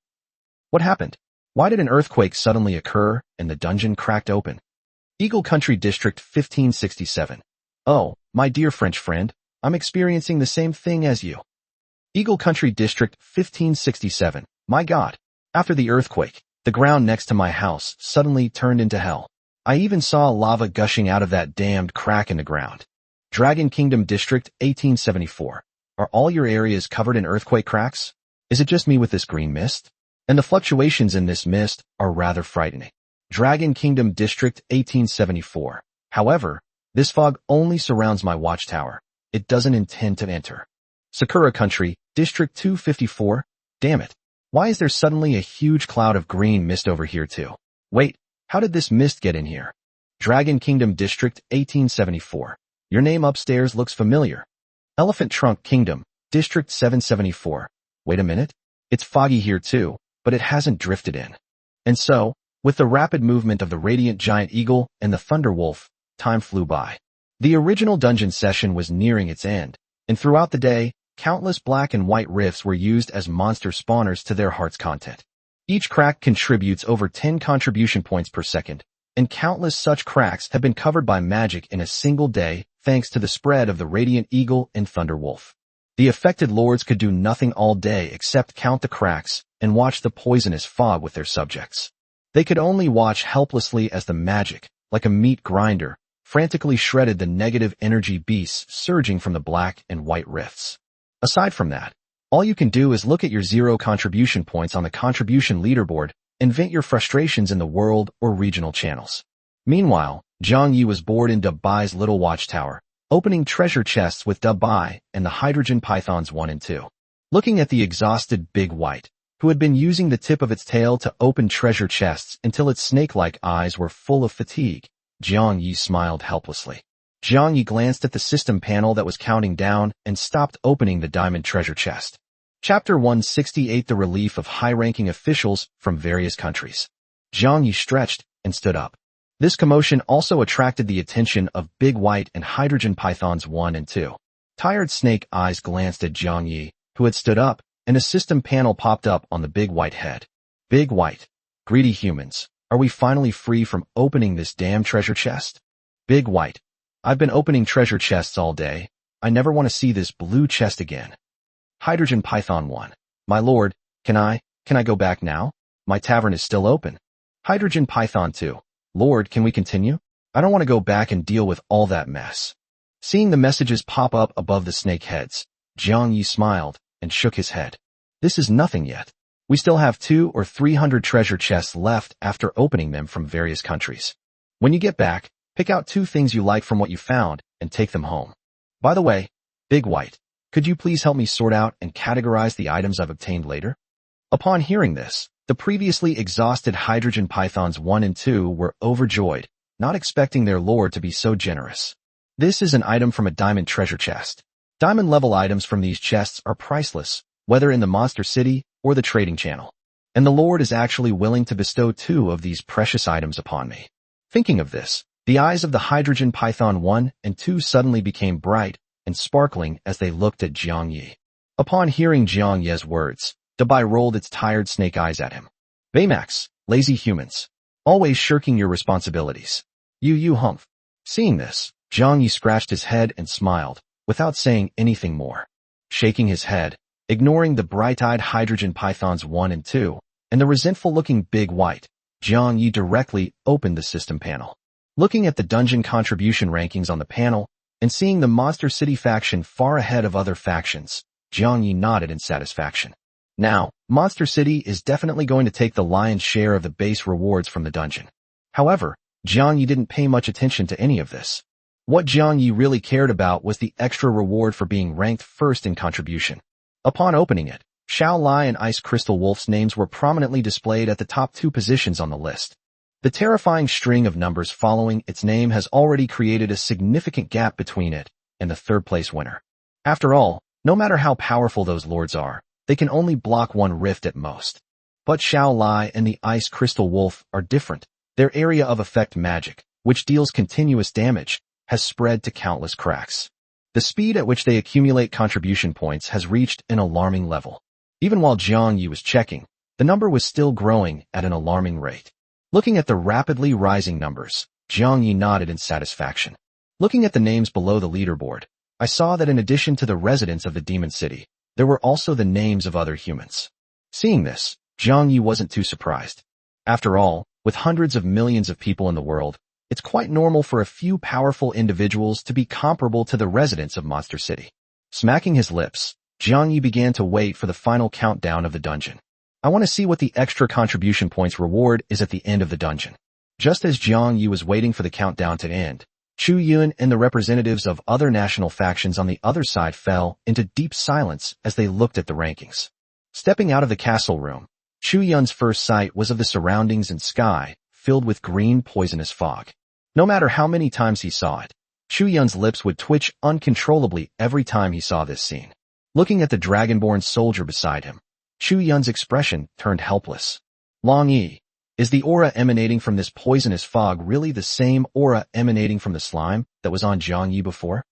What happened? Why did an earthquake suddenly occur and the dungeon cracked open? Eagle Country District 1567. Oh, my dear French friend, I'm experiencing the same thing as you. Eagle Country District 1567. My God. After the earthquake, the ground next to my house suddenly turned into hell. I even saw lava gushing out of that damned crack in the ground. Dragon Kingdom District 1874. Are all your areas covered in earthquake cracks? Is it just me with this green mist? And the fluctuations in this mist are rather frightening. Dragon Kingdom District 1874. However, this fog only surrounds my watchtower. It doesn't intend to enter. Sakura Country, District 254. Damn it. Why is there suddenly a huge cloud of green mist over here too? Wait, how did this mist get in here? Dragon Kingdom District 1874. Your name upstairs looks familiar. Elephant Trunk Kingdom, District 774. Wait a minute. It's foggy here too, but it hasn't drifted in. And so, with the rapid movement of the Radiant Giant Eagle and the Thunder Wolf, time flew by. The original dungeon session was nearing its end, and throughout the day, countless black and white rifts were used as monster spawners to their heart's content. Each crack contributes over 10 contribution points per second, and countless such cracks have been covered by magic in a single day thanks to the spread of the Radiant Eagle and Thunder Wolf. The affected lords could do nothing all day except count the cracks and watch the poisonous fog with their subjects. They could only watch helplessly as the magic, like a meat grinder, frantically shredded the negative energy beasts surging from the black and white rifts. Aside from that, all you can do is look at your 0 contribution points on the contribution leaderboard and vent your frustrations in the world or regional channels. Meanwhile, Zhang Yi was bored in Dubai's little watchtower, opening treasure chests with Dubai and the hydrogen pythons 1 and 2. Looking at the exhausted Big White, who had been using the tip of its tail to open treasure chests until its snake-like eyes were full of fatigue, Zhang Yi smiled helplessly. Zhang Yi glanced at the system panel that was counting down and stopped opening the diamond treasure chest. Chapter 168: The Relief of High-Ranking Officials from Various Countries. Zhang Yi stretched and stood up. This commotion also attracted the attention of Big White and Hydrogen Pythons 1 and 2. Tired snake eyes glanced at Zhang Yi, who had stood up, and a system panel popped up on the Big White head. Big White. Greedy humans. Are we finally free from opening this damn treasure chest? Big White. I've been opening treasure chests all day. I never want to see this blue chest again. Hydrogen Python 1. My lord, can I go back now? My tavern is still open. Hydrogen Python 2. Lord, can we continue? I don't want to go back and deal with all that mess. Seeing the messages pop up above the snake heads, Zhang Yi smiled and shook his head. This is nothing yet. We still have 200 or 300 treasure chests left after opening them from various countries. When you get back, pick out 2 things you like from what you found and take them home. By the way, Big White, could you please help me sort out and categorize the items I've obtained later? Upon hearing this, the previously exhausted Hydrogen Pythons 1 and 2 were overjoyed, not expecting their lord to be so generous. This is an item from a diamond treasure chest. Diamond level items from these chests are priceless, whether in the Monster City or the trading channel. And the Lord is actually willing to bestow 2 of these precious items upon me. Thinking of this, the eyes of the hydrogen python 1 and 2 suddenly became bright and sparkling as they looked at Jiang Yi. Upon hearing Jiang Ye's words, Dabai rolled its tired snake eyes at him. Baymax, lazy humans. Always shirking your responsibilities. You humph. Seeing this, Jiang Yi scratched his head and smiled, without saying anything more. Shaking his head, ignoring the bright-eyed hydrogen pythons 1 and 2, and the resentful-looking big white, Jiang Yi directly opened the system panel. Looking at the dungeon contribution rankings on the panel, and seeing the Monster City faction far ahead of other factions, Jiang Yi nodded in satisfaction. Now, Monster City is definitely going to take the lion's share of the base rewards from the dungeon. However, Jiang Yi didn't pay much attention to any of this. What Jiang Yi really cared about was the extra reward for being ranked first in contribution. Upon opening it, Xiao Lai and Ice Crystal Wolf's names were prominently displayed at the top 2 positions on the list. The terrifying string of numbers following its name has already created a significant gap between it and the 3rd-place winner. After all, no matter how powerful those lords are, they can only block 1 rift at most. But Xiao Lai and the Ice Crystal Wolf are different. Their area of effect magic, which deals continuous damage, has spread to countless cracks. The speed at which they accumulate contribution points has reached an alarming level. Even while Jiang Yi was checking, the number was still growing at an alarming rate. Looking at the rapidly rising numbers, Jiang Yi nodded in satisfaction. Looking at the names below the leaderboard, I saw that in addition to the residents of the Demon City, there were also the names of other humans. Seeing this, Jiang Yi wasn't too surprised. After all, with hundreds of millions of people in the world, it's quite normal for a few powerful individuals to be comparable to the residents of Monster City. Smacking his lips, Jiang Yi began to wait for the final countdown of the dungeon. I want to see what the extra contribution points reward is at the end of the dungeon. Just as Jiang Yi was waiting for the countdown to end, Chu Yun and the representatives of other national factions on the other side fell into deep silence as they looked at the rankings. Stepping out of the castle room, Chu Yun's first sight was of the surroundings and sky, filled with green poisonous fog. No matter how many times he saw it, Chu Yun's lips would twitch uncontrollably every time he saw this scene. Looking at the dragonborn soldier beside him, Chu Yun's expression turned helpless. Long Yi, is the aura emanating from this poisonous fog really the same aura emanating from the slime that was on Jiang Yi before?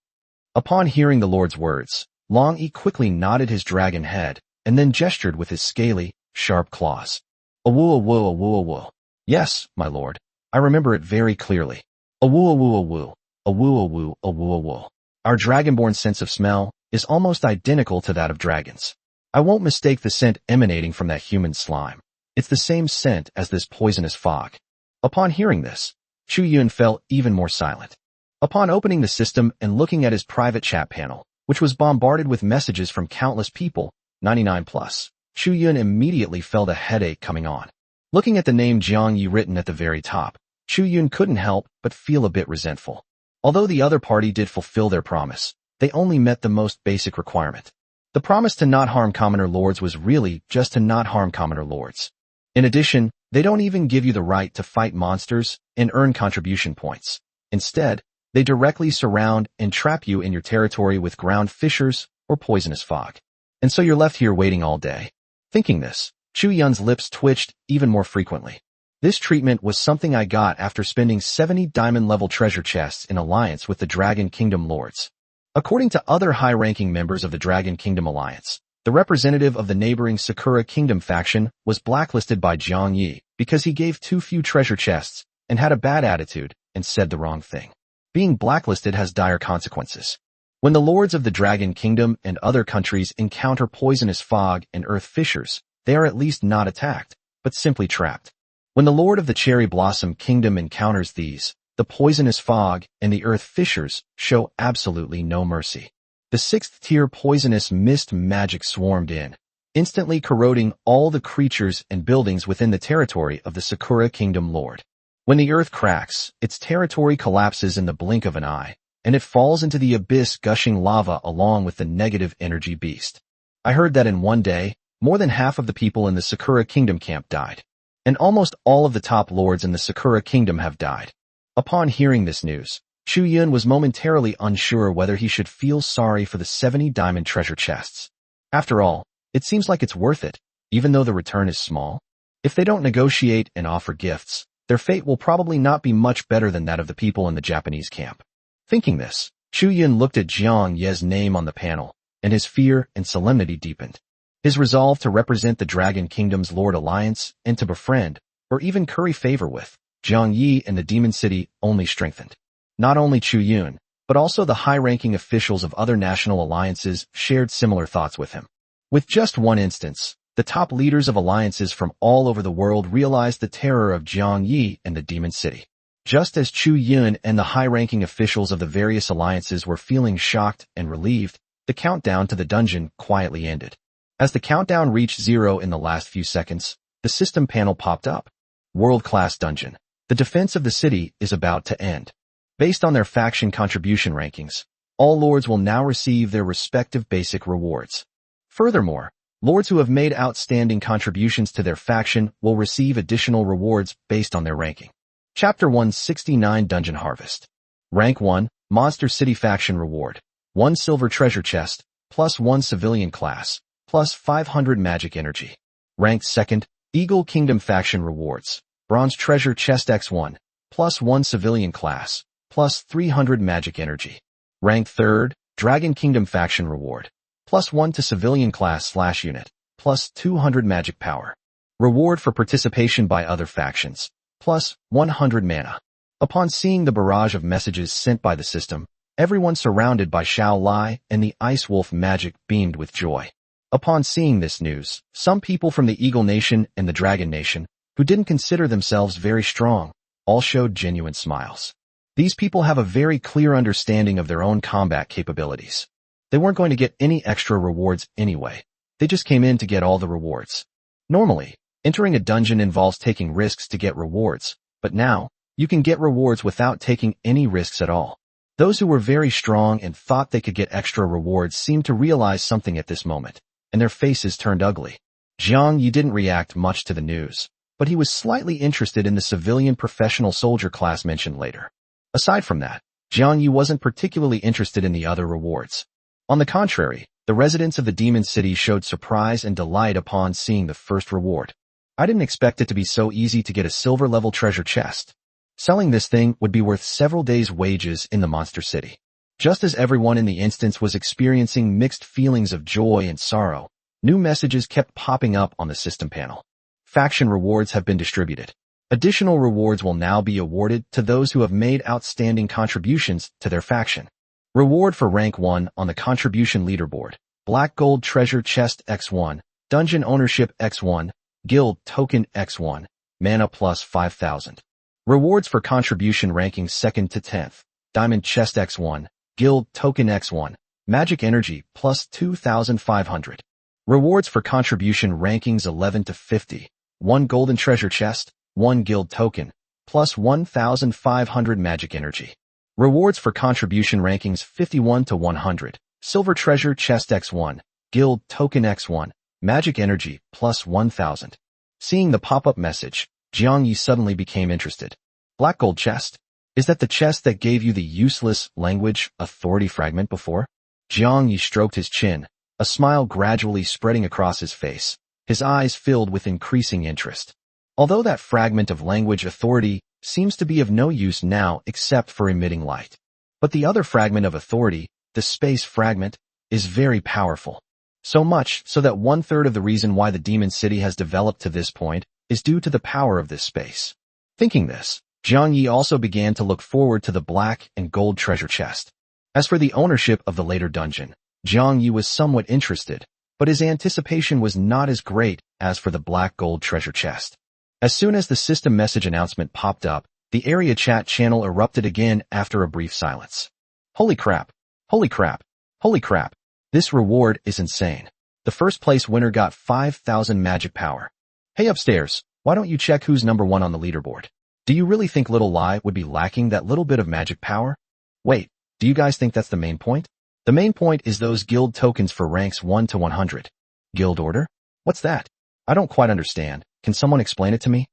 Upon hearing the Lord's words, Long Yi quickly nodded his dragon head and then gestured with his scaly, sharp claws. Awoo awoo awoo awoo. Yes, my lord. I remember it very clearly. Awoo awoo awoo. Awoo awoo awoo awoo. Our dragonborn sense of smell is almost identical to that of dragons. I won't mistake the scent emanating from that human slime. It's the same scent as this poisonous fog. Upon hearing this, Chu Yun fell even more silent. Upon opening the system and looking at his private chat panel, which was bombarded with messages from countless people, 99+, Chu Yun immediately felt a headache coming on. Looking at the name Jiang Yi written at the very top, Chu Yun couldn't help but feel a bit resentful. Although the other party did fulfill their promise, they only met the most basic requirement. The promise to not harm commoner lords was really just to not harm commoner lords. In addition, they don't even give you the right to fight monsters and earn contribution points. Instead, they directly surround and trap you in your territory with ground fissures or poisonous fog. And so you're left here waiting all day. Thinking this, Chu Yun's lips twitched even more frequently. This treatment was something I got after spending 70 diamond-level treasure chests in alliance with the Dragon Kingdom lords. According to other high-ranking members of the Dragon Kingdom Alliance, the representative of the neighboring Sakura Kingdom faction was blacklisted by Jiang Yi because he gave too few treasure chests and had a bad attitude and said the wrong thing. Being blacklisted has dire consequences. When the lords of the Dragon Kingdom and other countries encounter poisonous fog and earth fissures, they are at least not attacked, but simply trapped. When the Lord of the Cherry Blossom Kingdom encounters these, the poisonous fog and the earth fissures show absolutely no mercy. The 6th-tier poisonous mist magic swarmed in, instantly corroding all the creatures and buildings within the territory of the Sakura Kingdom Lord. When the earth cracks, its territory collapses in the blink of an eye, and it falls into the abyss gushing lava along with the negative energy beast. I heard that in one day, more than half of the people in the Sakura Kingdom camp died, and almost all of the top lords in the Sakura Kingdom have died. Upon hearing this news, Chu Yun was momentarily unsure whether he should feel sorry for the 70 diamond treasure chests. After all, it seems like it's worth it, even though the return is small? If they don't negotiate and offer gifts, their fate will probably not be much better than that of the people in the Japanese camp. Thinking this, Chu Yun looked at Jiang Ye's name on the panel, and his fear and solemnity deepened. His resolve to represent the Dragon Kingdom's Lord Alliance and to befriend, or even curry favor with, Jiang Yi and the Demon City only strengthened. Not only Chu Yun, but also the high-ranking officials of other national alliances shared similar thoughts with him. With just one instance, the top leaders of alliances from all over the world realized the terror of Jiang Yi and the Demon City. Just as Chu Yun and the high-ranking officials of the various alliances were feeling shocked and relieved, the countdown to the dungeon quietly ended. As the countdown reached 0 in the last few seconds, the system panel popped up. World-class dungeon. The defense of the city is about to end. Based on their faction contribution rankings, all lords will now receive their respective basic rewards. Furthermore, lords who have made outstanding contributions to their faction will receive additional rewards based on their ranking. Chapter 169 Dungeon Harvest. Rank 1, Monster City Faction Reward. 1 Silver Treasure Chest, plus 1 Civilian Class, plus 500 Magic Energy. Ranked 2nd, Eagle Kingdom Faction Rewards. Bronze Treasure Chest X1, plus 1 Civilian Class, plus 300 Magic Energy. Ranked 3rd, Dragon Kingdom Faction Reward. Plus 1 to Civilian Class / Unit, plus 200 Magic Power. Reward for participation by other factions, plus 100 mana. Upon seeing the barrage of messages sent by the system, everyone surrounded by Xiao Lai and the Ice Wolf magic beamed with joy. Upon seeing this news, some people from the Eagle Nation and the Dragon Nation, who didn't consider themselves very strong, all showed genuine smiles. These people have a very clear understanding of their own combat capabilities. They weren't going to get any extra rewards anyway. They just came in to get all the rewards. Normally, entering a dungeon involves taking risks to get rewards, but now, you can get rewards without taking any risks at all. Those who were very strong and thought they could get extra rewards seemed to realize something at this moment, and their faces turned ugly. Jiang Yi didn't react much to the news, but he was slightly interested in the civilian professional soldier class mentioned later. Aside from that, Jiang Yi wasn't particularly interested in the other rewards. On the contrary, the residents of the Demon City showed surprise and delight upon seeing the first reward. I didn't expect it to be so easy to get a silver-level treasure chest. Selling this thing would be worth several days' wages in the Monster City. Just as everyone in the instance was experiencing mixed feelings of joy and sorrow, new messages kept popping up on the system panel. Faction rewards have been distributed. Additional rewards will now be awarded to those who have made outstanding contributions to their faction. Reward for rank 1 on the contribution leaderboard. Black Gold Treasure Chest X1, Dungeon Ownership X1, Guild Token X1, Mana plus 5,000. Rewards for contribution rankings 2nd to 10th. Diamond Chest X1, Guild Token X1, Magic Energy plus 2,500. Rewards for contribution rankings 11 to 50. 1 Golden Treasure Chest, 1 Guild Token, plus 1,500 Magic Energy. Rewards for contribution rankings 51 to 100. Silver Treasure Chest X1, Guild Token X1, Magic Energy plus 1,000. Seeing the pop-up message, Jiang Yi suddenly became interested. Black Gold Chest? Is that the chest that gave you the useless language authority fragment before? Jiang Yi stroked his chin, a smile gradually spreading across his face, his eyes filled with increasing interest. Although that fragment of language authority seems to be of no use now except for emitting light. But the other fragment of authority, the space fragment, is very powerful. So much so that 1/3 of the reason why the Demon City has developed to this point is due to the power of this space. Thinking this, Jiang Yi also began to look forward to the black and gold treasure chest. As for the ownership of the later dungeon, Jiang Yi was somewhat interested, but his anticipation was not as great as for the black gold treasure chest. As soon as the system message announcement popped up, the area chat channel erupted again after a brief silence. Holy crap! Holy crap! Holy crap! This reward is insane. The first place winner got 5,000 magic power. Hey upstairs, why don't you check who's number 1 on the leaderboard? Do you really think Little Lai would be lacking that little bit of magic power? Wait, do you guys think that's the main point? The main point is those guild tokens for ranks 1 to 100. Guild order? What's that? I don't quite understand. Can someone explain it to me?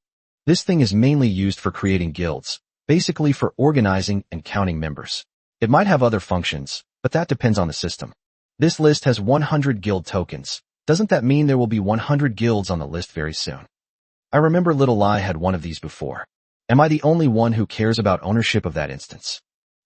This thing is mainly used for creating guilds, basically for organizing and counting members. It might have other functions, but that depends on the system. This list has 100 guild tokens, Doesn't that mean there will be 100 guilds on the list very soon? I remember Little Lai had one of these before. Am I the only one who cares about ownership of that instance?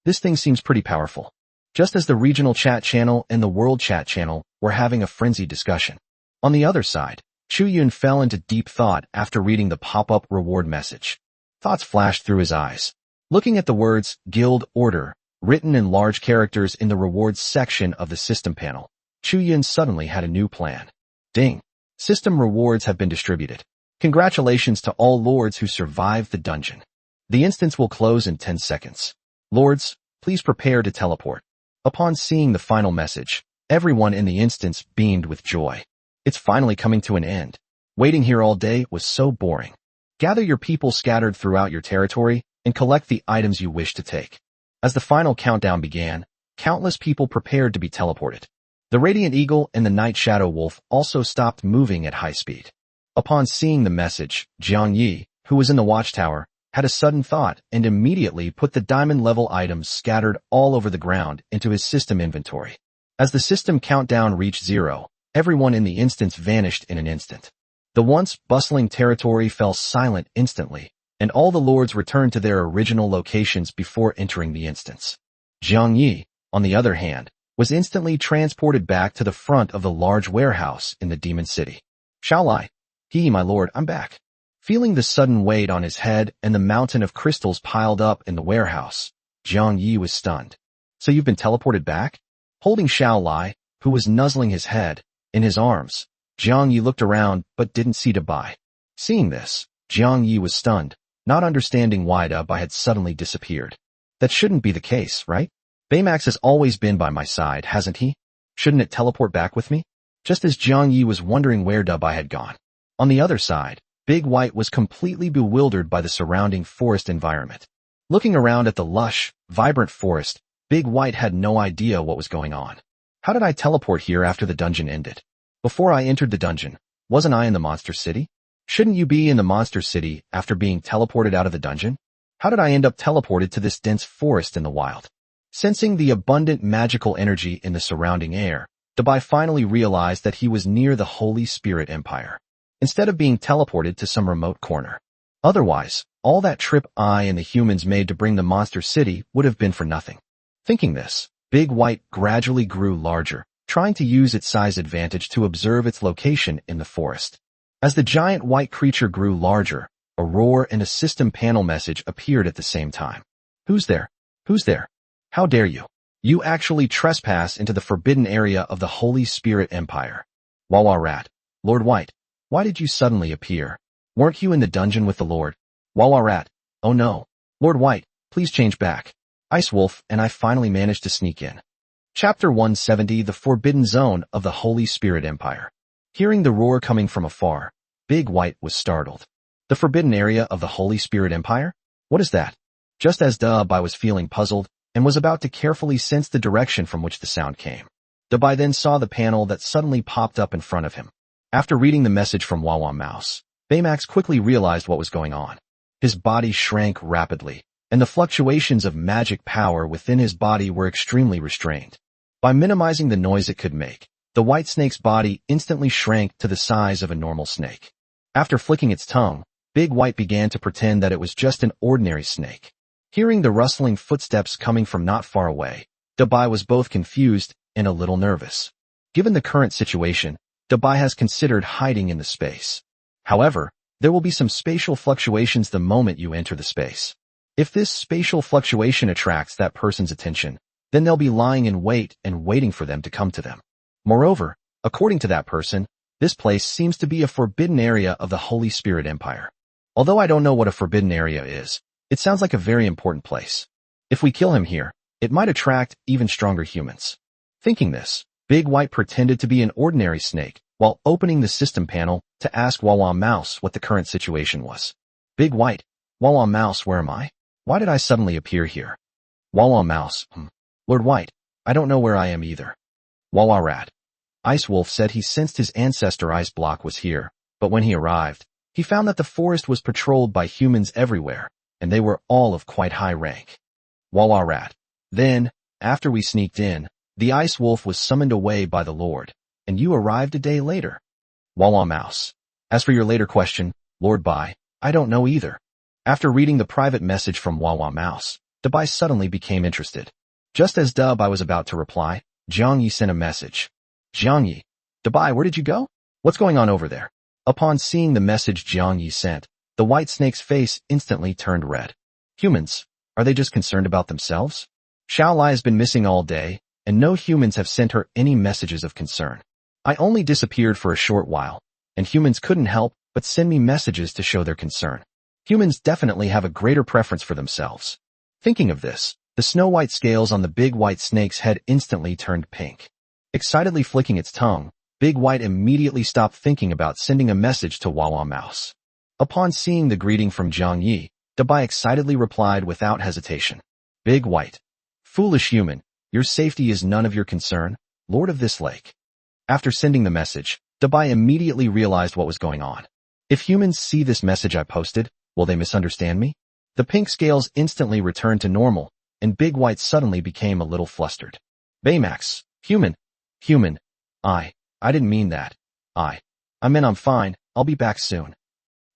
This thing seems pretty powerful. Just as the regional chat channel and the world chat channel were having a frenzied discussion. On the other side, Chu Yun fell into deep thought after reading the pop-up reward message. Thoughts flashed through his eyes. Looking at the words, Guild Order, written in large characters in the rewards section of the system panel, Chu Yun suddenly had a new plan. Ding! System rewards have been distributed. Congratulations to all lords who survived the dungeon. The instance will close in 10 seconds. Lords, please prepare to teleport. Upon seeing the final message, everyone in the instance beamed with joy. It's finally coming to an end. Waiting here all day was so boring. Gather your people scattered throughout your territory and collect the items you wish to take. As the final countdown began, countless people prepared to be teleported. The Radiant Eagle and the Night Shadow Wolf also stopped moving at high speed. Upon seeing the message, Jiang Yi, who was in the watchtower, had a sudden thought and immediately put the diamond-level items scattered all over the ground into his system inventory. As the system countdown reached 0, everyone in the instance vanished in an instant. The once bustling territory fell silent instantly, and all the lords returned to their original locations before entering the instance. Jiang Yi, on the other hand, was instantly transported back to the front of the large warehouse in the Demon City. Xiaolai, my lord, I'm back. Feeling the sudden weight on his head and the mountain of crystals piled up in the warehouse, Jiang Yi was stunned. So you've been teleported back? Holding Xiaolai, who was nuzzling his head, in his arms, Jiang Yi looked around but didn't see Dabai. Seeing this, Jiang Yi was stunned, not understanding why Dabai had suddenly disappeared. That shouldn't be the case, right? Baymax has always been by my side, hasn't he? Shouldn't it teleport back with me? Just as Jiang Yi was wondering where Dabai had gone. On the other side, Big White was completely bewildered by the surrounding forest environment. Looking around at the lush, vibrant forest, Big White had no idea what was going on. How did I teleport here after the dungeon ended? Before I entered the dungeon, wasn't I in the Monster City? Shouldn't you be in the Monster City after being teleported out of the dungeon? How did I end up teleported to this dense forest in the wild? Sensing the abundant magical energy in the surrounding air, Dabai finally realized that he was near the Holy Spirit Empire, instead of being teleported to some remote corner. Otherwise, all that trip I and the humans made to bring the Monster City would have been for nothing. Thinking this, Big White gradually grew larger, trying to use its size advantage to observe its location in the forest. As the giant white creature grew larger, a roar and a system panel message appeared at the same time. Who's there? Who's there? How dare you? You actually trespass into the forbidden area of the Holy Spirit Empire. Wawa Rat. Lord White, why did you suddenly appear? Weren't you in the dungeon with the Lord? Wawa Rat. Oh no. Lord White, please change back. Ice Wolf and I finally managed to sneak in. Chapter 170, The Forbidden Zone of the Holy Spirit Empire. Hearing the roar coming from afar, Big White was startled. The forbidden area of the Holy Spirit Empire? What is that? Just as Dabai was feeling puzzled and was about to carefully sense the direction from which the sound came, Dabai then saw the panel that suddenly popped up in front of him. After reading the message from Wawa Mouse, Baymax quickly realized what was going on. His body shrank rapidly, and the fluctuations of magic power within his body were extremely restrained. By minimizing the noise it could make, the white snake's body instantly shrank to the size of a normal snake. After flicking its tongue, Big White began to pretend that it was just an ordinary snake. Hearing the rustling footsteps coming from not far away, Dabai was both confused and a little nervous. Given the current situation, Dabai has considered hiding in the space. However, there will be some spatial fluctuations the moment you enter the space. If this spatial fluctuation attracts that person's attention, then they'll be lying in wait and waiting for them to come to them. Moreover, according to that person, this place seems to be a forbidden area of the Holy Spirit Empire. Although I don't know what a forbidden area is, it sounds like a very important place. If we kill him here, it might attract even stronger humans. Thinking this, Big White pretended to be an ordinary snake while opening the system panel to ask Wawa Mouse what the current situation was. Big White, Wawa Mouse, where am I? Why did I suddenly appear here? Wawa Mouse, Lord White, I don't know where I am either. Wawa Rat. Ice Wolf said he sensed his ancestor Ice Block was here, but when he arrived, he found that the forest was patrolled by humans everywhere, and they were all of quite high rank. Wawa Rat. Then, after we sneaked in, the Ice Wolf was summoned away by the Lord, and you arrived a day later. Wawa Mouse. As for your later question, Lord Bai, I don't know either. After reading the private message from Wawa Mouse, Dabai suddenly became interested. Just as Dabai was about to reply, Jiang Yi sent a message. Jiang Yi, Dabai, where did you go? What's going on over there? Upon seeing the message Jiang Yi sent, the white snake's face instantly turned red. Humans, are they just concerned about themselves? Xiao Lai has been missing all day, and no humans have sent her any messages of concern. I only disappeared for a short while, and humans couldn't help but send me messages to show their concern. Humans definitely have a greater preference for themselves. Thinking of this, the snow-white scales on the big white snake's head instantly turned pink. Excitedly flicking its tongue, Big White immediately stopped thinking about sending a message to Wawa Mouse. Upon seeing the greeting from Jiang Yi, Dabai excitedly replied without hesitation. Big White. Foolish human, your safety is none of your concern, Lord of this lake. After sending the message, Dabai immediately realized what was going on. If humans see this message I posted, will they misunderstand me? The pink scales instantly returned to normal, and Big White suddenly became a little flustered. Baymax, human, I didn't mean that. I meant I'm fine, I'll be back soon.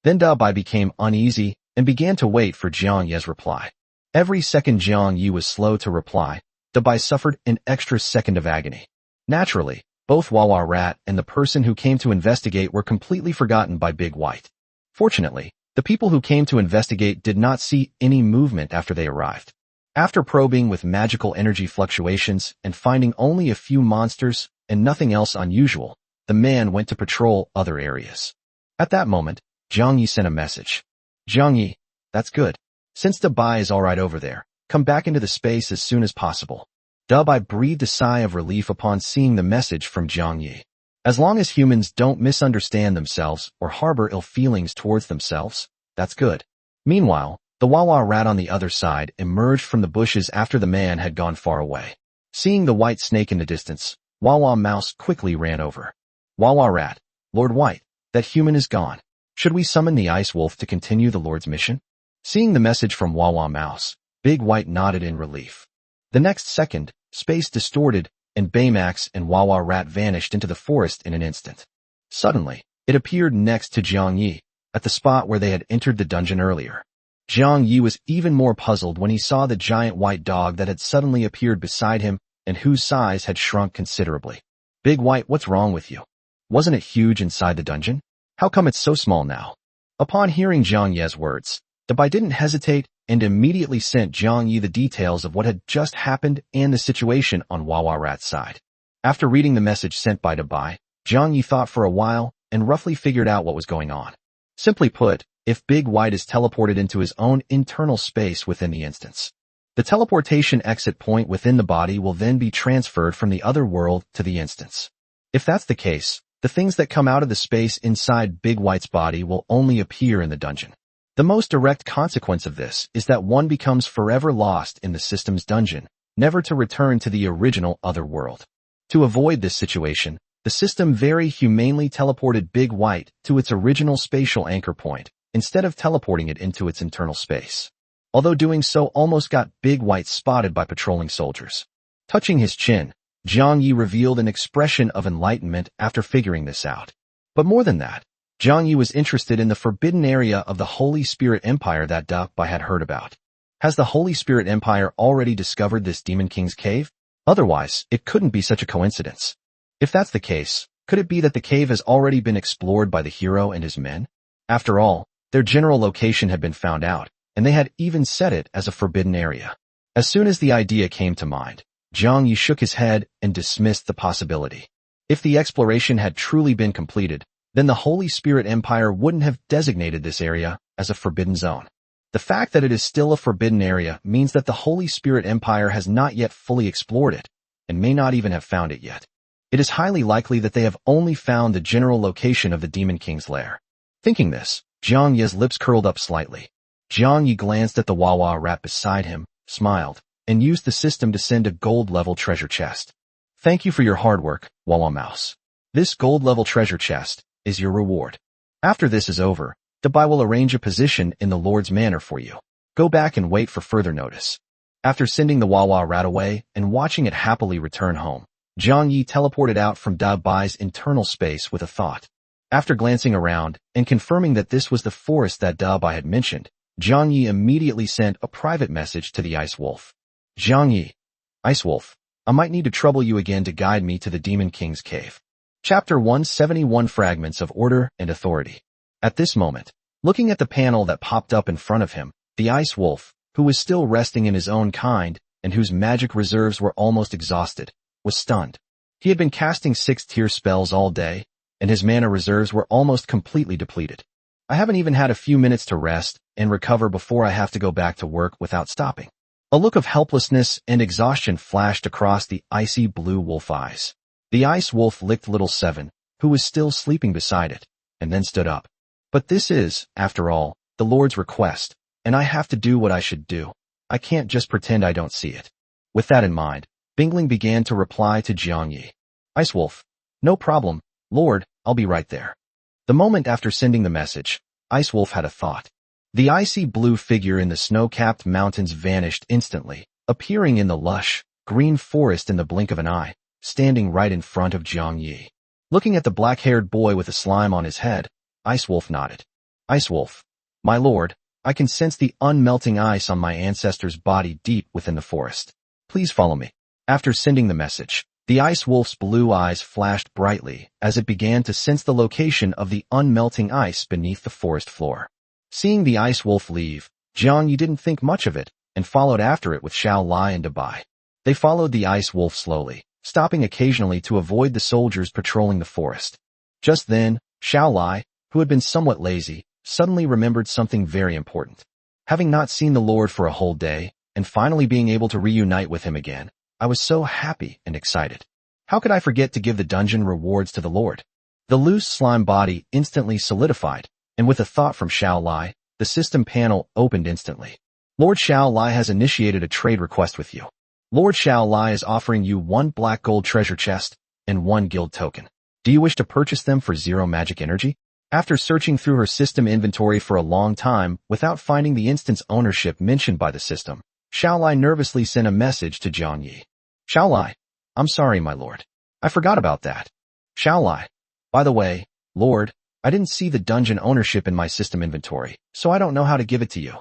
Then Dabai became uneasy and began to wait for Jiang Yi's reply. Every second Jiang Yi was slow to reply, Dabai suffered an extra second of agony. Naturally, both Wawa Rat and the person who came to investigate were completely forgotten by Big White. Fortunately, the people who came to investigate did not see any movement after they arrived. After probing with magical energy fluctuations and finding only a few monsters and nothing else unusual, the man went to patrol other areas. At that moment, Jiang Yi sent a message. Jiang Yi, that's good. Since Dabai is alright over there, come back into the space as soon as possible. Dabai breathed a sigh of relief upon seeing the message from Jiang Yi. As long as humans don't misunderstand themselves or harbor ill feelings towards themselves, that's good. Meanwhile, the Wawa Rat on the other side emerged from the bushes after the man had gone far away. Seeing the white snake in the distance, Wawa Mouse quickly ran over. Wawa Rat, Lord White, that human is gone. Should we summon the Ice Wolf to continue the Lord's mission? Seeing the message from Wawa Mouse, Big White nodded in relief. The next second, space distorted, and Baymax and Wawa Rat vanished into the forest in an instant. Suddenly, it appeared next to Jiang Yi, at the spot where they had entered the dungeon earlier. Jiang Yi was even more puzzled when he saw the giant white dog that had suddenly appeared beside him and whose size had shrunk considerably. Big White, what's wrong with you? Wasn't it huge inside the dungeon? How come it's so small now? Upon hearing Jiang Yi's words, Dabai didn't hesitate and immediately sent Jiang Yi the details of what had just happened and the situation on Wawa Rat's side. After reading the message sent by Dabai, Jiang Yi thought for a while and roughly figured out what was going on. Simply put, if Big White is teleported into his own internal space within the instance, the teleportation exit point within the body will then be transferred from the other world to the instance. If that's the case, the things that come out of the space inside Big White's body will only appear in the dungeon. The most direct consequence of this is that one becomes forever lost in the system's dungeon, never to return to the original other world. To avoid this situation, the system very humanely teleported Big White to its original spatial anchor point, instead of teleporting it into its internal space. Although doing so almost got Big White spotted by patrolling soldiers. Touching his chin, Jiang Yi revealed an expression of enlightenment after figuring this out. But more than that, Jiang Yi was interested in the forbidden area of the Holy Spirit Empire that Dabai had heard about. Has the Holy Spirit Empire already discovered this Demon King's cave? Otherwise, it couldn't be such a coincidence. If that's the case, could it be that the cave has already been explored by the hero and his men? After all, their general location had been found out, and they had even set it as a forbidden area. As soon as the idea came to mind, Jiang Yi shook his head and dismissed the possibility. If the exploration had truly been completed, then the Holy Spirit Empire wouldn't have designated this area as a forbidden zone. The fact that it is still a forbidden area means that the Holy Spirit Empire has not yet fully explored it, and may not even have found it yet. It is highly likely that they have only found the general location of the Demon King's lair. Thinking this, Jiang Yi's lips curled up slightly. Jiang Yi glanced at the Wawa Rat beside him, smiled, and used the system to send a gold-level treasure chest. Thank you for your hard work, Wawa Mouse. This gold-level treasure chest is your reward. After this is over, Dabai will arrange a position in the Lord's Manor for you. Go back and wait for further notice. After sending the Wawa Rat away and watching it happily return home, Jiang Yi teleported out from Da Bai's internal space with a thought. After glancing around and confirming that this was the forest that Da Bai had mentioned, Jiang Yi immediately sent a private message to the Ice Wolf. Jiang Yi, Ice Wolf, I might need to trouble you again to guide me to the Demon King's cave. Chapter 171 Fragments of Order and Authority. At this moment, looking at the panel that popped up in front of him, the Ice Wolf, who was still resting in his own kind and whose magic reserves were almost exhausted, was stunned. He had been casting 6-tier spells all day, and his mana reserves were almost completely depleted. I haven't even had a few minutes to rest and recover before I have to go back to work without stopping. A look of helplessness and exhaustion flashed across the icy blue wolf eyes. The Ice Wolf licked Little Seven, who was still sleeping beside it, and then stood up. But this is, after all, the Lord's request, and I have to do what I should do. I can't just pretend I don't see it. With that in mind, Bingling began to reply to Jiang Yi. Ice Wolf, no problem, Lord, I'll be right there. The moment after sending the message, Ice Wolf had a thought. The icy blue figure in the snow-capped mountains vanished instantly, appearing in the lush, green forest in the blink of an eye, standing right in front of Jiang Yi. Looking at the black-haired boy with a slime on his head, Ice Wolf nodded. Ice Wolf, my lord, I can sense the unmelting ice on my ancestor's body deep within the forest. Please follow me. After sending the message, the Ice Wolf's blue eyes flashed brightly as it began to sense the location of the unmelting ice beneath the forest floor. Seeing the Ice Wolf leave, Jiang Yi didn't think much of it and followed after it with Xiao Lai and Da Bai. They followed the Ice Wolf slowly, stopping occasionally to avoid the soldiers patrolling the forest. Just then, Xiao Lai, who had been somewhat lazy, suddenly remembered something very important. Having not seen the Lord for a whole day, and finally being able to reunite with him again, I was so happy and excited. How could I forget to give the dungeon rewards to the Lord? The loose slime body instantly solidified, and with a thought from Xiao Lai, the system panel opened instantly. Lord Xiao Lai has initiated a trade request with you. Lord Xiao Lai is offering you 1 black gold treasure chest and 1 guild token. Do you wish to purchase them for 0 magic energy? After searching through her system inventory for a long time without finding the instance ownership mentioned by the system, Xiao Lai nervously sent a message to Jiang Yi. Xiao Lai, I'm sorry, my lord. I forgot about that. Xiao Lai, by the way, Lord, I didn't see the dungeon ownership in my system inventory, so I don't know how to give it to you.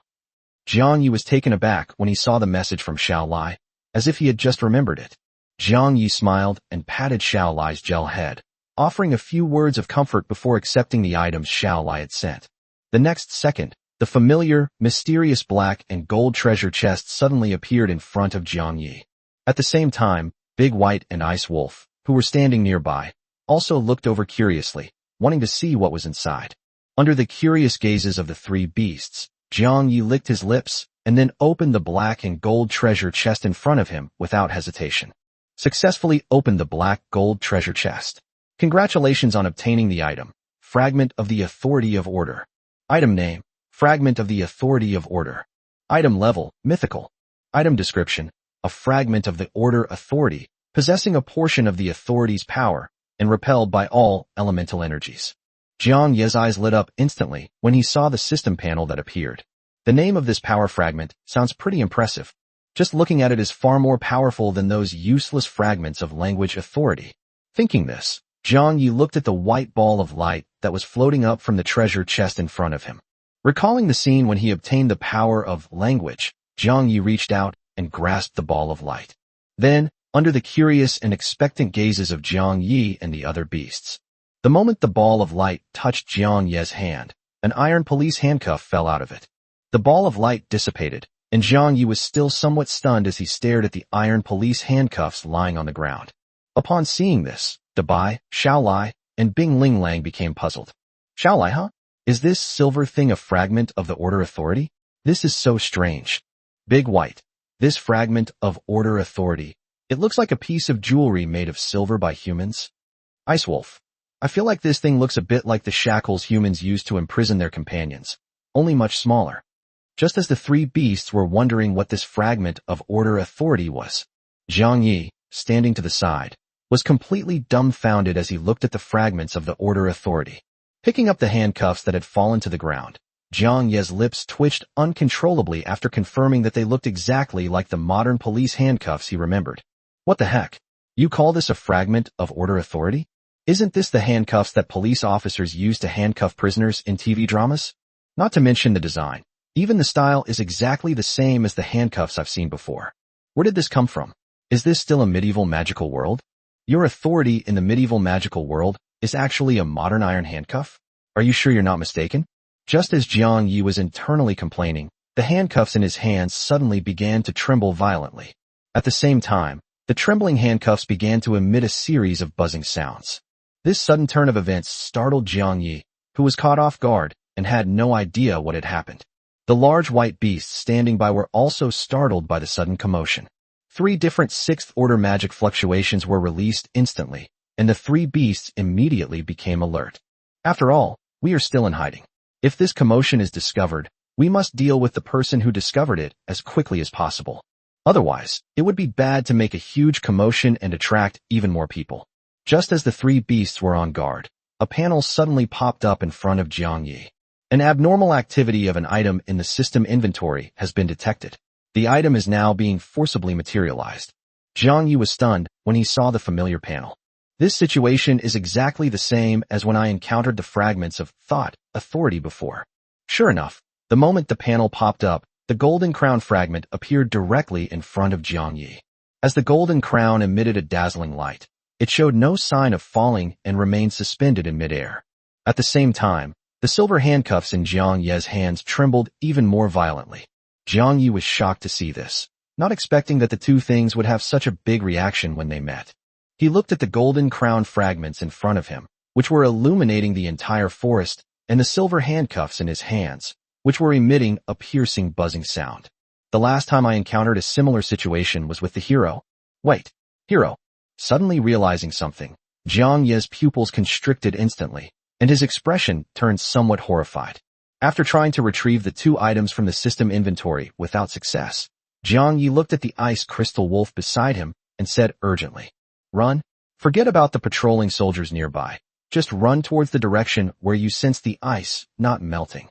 Jiang Yi was taken aback when he saw the message from Xiao Lai, as if he had just remembered it. Jiang Yi smiled and patted Xiao Lai's gel head, offering a few words of comfort before accepting the items Xiao Lai had sent. The next second, the familiar, mysterious black and gold treasure chest suddenly appeared in front of Jiang Yi. At the same time, Big White and Ice Wolf, who were standing nearby, also looked over curiously, wanting to see what was inside. Under the curious gazes of the 3 beasts, Jiang Yi licked his lips and then opened the black and gold treasure chest in front of him without hesitation. Successfully opened the black gold treasure chest. Congratulations on obtaining the item, Fragment of the Authority of Order. Item name, Fragment of the Authority of Order. Item level, Mythical. Item description, a fragment of the Order Authority, possessing a portion of the Authority's power, and repelled by all elemental energies. Jiang Yi's eyes lit up instantly when he saw the system panel that appeared. The name of this power fragment sounds pretty impressive. Just looking at it is far more powerful than those useless fragments of language authority. Thinking this, Jiang Yi looked at the white ball of light that was floating up from the treasure chest in front of him. Recalling the scene when he obtained the power of language, Jiang Yi reached out and grasped the ball of light. Then, under the curious and expectant gazes of Jiang Yi and the other beasts, the moment the ball of light touched Jiang Yi's hand, an iron police handcuff fell out of it. The ball of light dissipated, and Jiang Yi was still somewhat stunned as he stared at the iron police handcuffs lying on the ground. Upon seeing this, Da Bai, Xiao Lai, and Bing Ling Lang became puzzled. Xiao Lai, huh? Is this silver thing a fragment of the Order Authority? This is so strange. Big White, this fragment of Order Authority, it looks like a piece of jewelry made of silver by humans. Ice Wolf, I feel like this thing looks a bit like the shackles humans use to imprison their companions, only much smaller. Just as the 3 beasts were wondering what this fragment of Order Authority was, Jiang Yi, standing to the side, was completely dumbfounded as he looked at the fragments of the Order Authority. Picking up the handcuffs that had fallen to the ground, Jiang Yi's lips twitched uncontrollably after confirming that they looked exactly like the modern police handcuffs he remembered. What the heck? You call this a fragment of order authority? Isn't this the handcuffs that police officers use to handcuff prisoners in TV dramas? Not to mention the design. Even the style is exactly the same as the handcuffs I've seen before. Where did this come from? Is this still a medieval magical world? Your authority in the medieval magical world is actually a modern iron handcuff? Are you sure you're not mistaken? Just as Jiang Yi was internally complaining, the handcuffs in his hands suddenly began to tremble violently. At the same time, the trembling handcuffs began to emit a series of buzzing sounds. This sudden turn of events startled Jiang Yi, who was caught off guard and had no idea what had happened. The large white beasts standing by were also startled by the sudden commotion. 3 different sixth-order magic fluctuations were released instantly, and the 3 beasts immediately became alert. After all, we are still in hiding. If this commotion is discovered, we must deal with the person who discovered it as quickly as possible. Otherwise, it would be bad to make a huge commotion and attract even more people. Just as the 3 beasts were on guard, a panel suddenly popped up in front of Jiang Yi. An abnormal activity of an item in the system inventory has been detected. The item is now being forcibly materialized. Jiang Yi was stunned when he saw the familiar panel. This situation is exactly the same as when I encountered the fragments of thought authority before. Sure enough, the moment the panel popped up, the golden crown fragment appeared directly in front of Jiang Yi. As the golden crown emitted a dazzling light, it showed no sign of falling and remained suspended in midair. At the same time, the silver handcuffs in Jiang Yi's hands trembled even more violently. Jiang Yi was shocked to see this, not expecting that the 2 things would have such a big reaction when they met. He looked at the golden crown fragments in front of him, which were illuminating the entire forest, and the silver handcuffs in his hands, which were emitting a piercing buzzing sound. The last time I encountered a similar situation was with the hero. Wait, hero. Suddenly realizing something, Jiang Yi's pupils constricted instantly, and his expression turned somewhat horrified. After trying to retrieve the 2 items from the system inventory without success, Jiang Yi looked at the ice crystal wolf beside him and said urgently, "Run. Forget about the patrolling soldiers nearby. Just run towards the direction where you sense the ice not melting."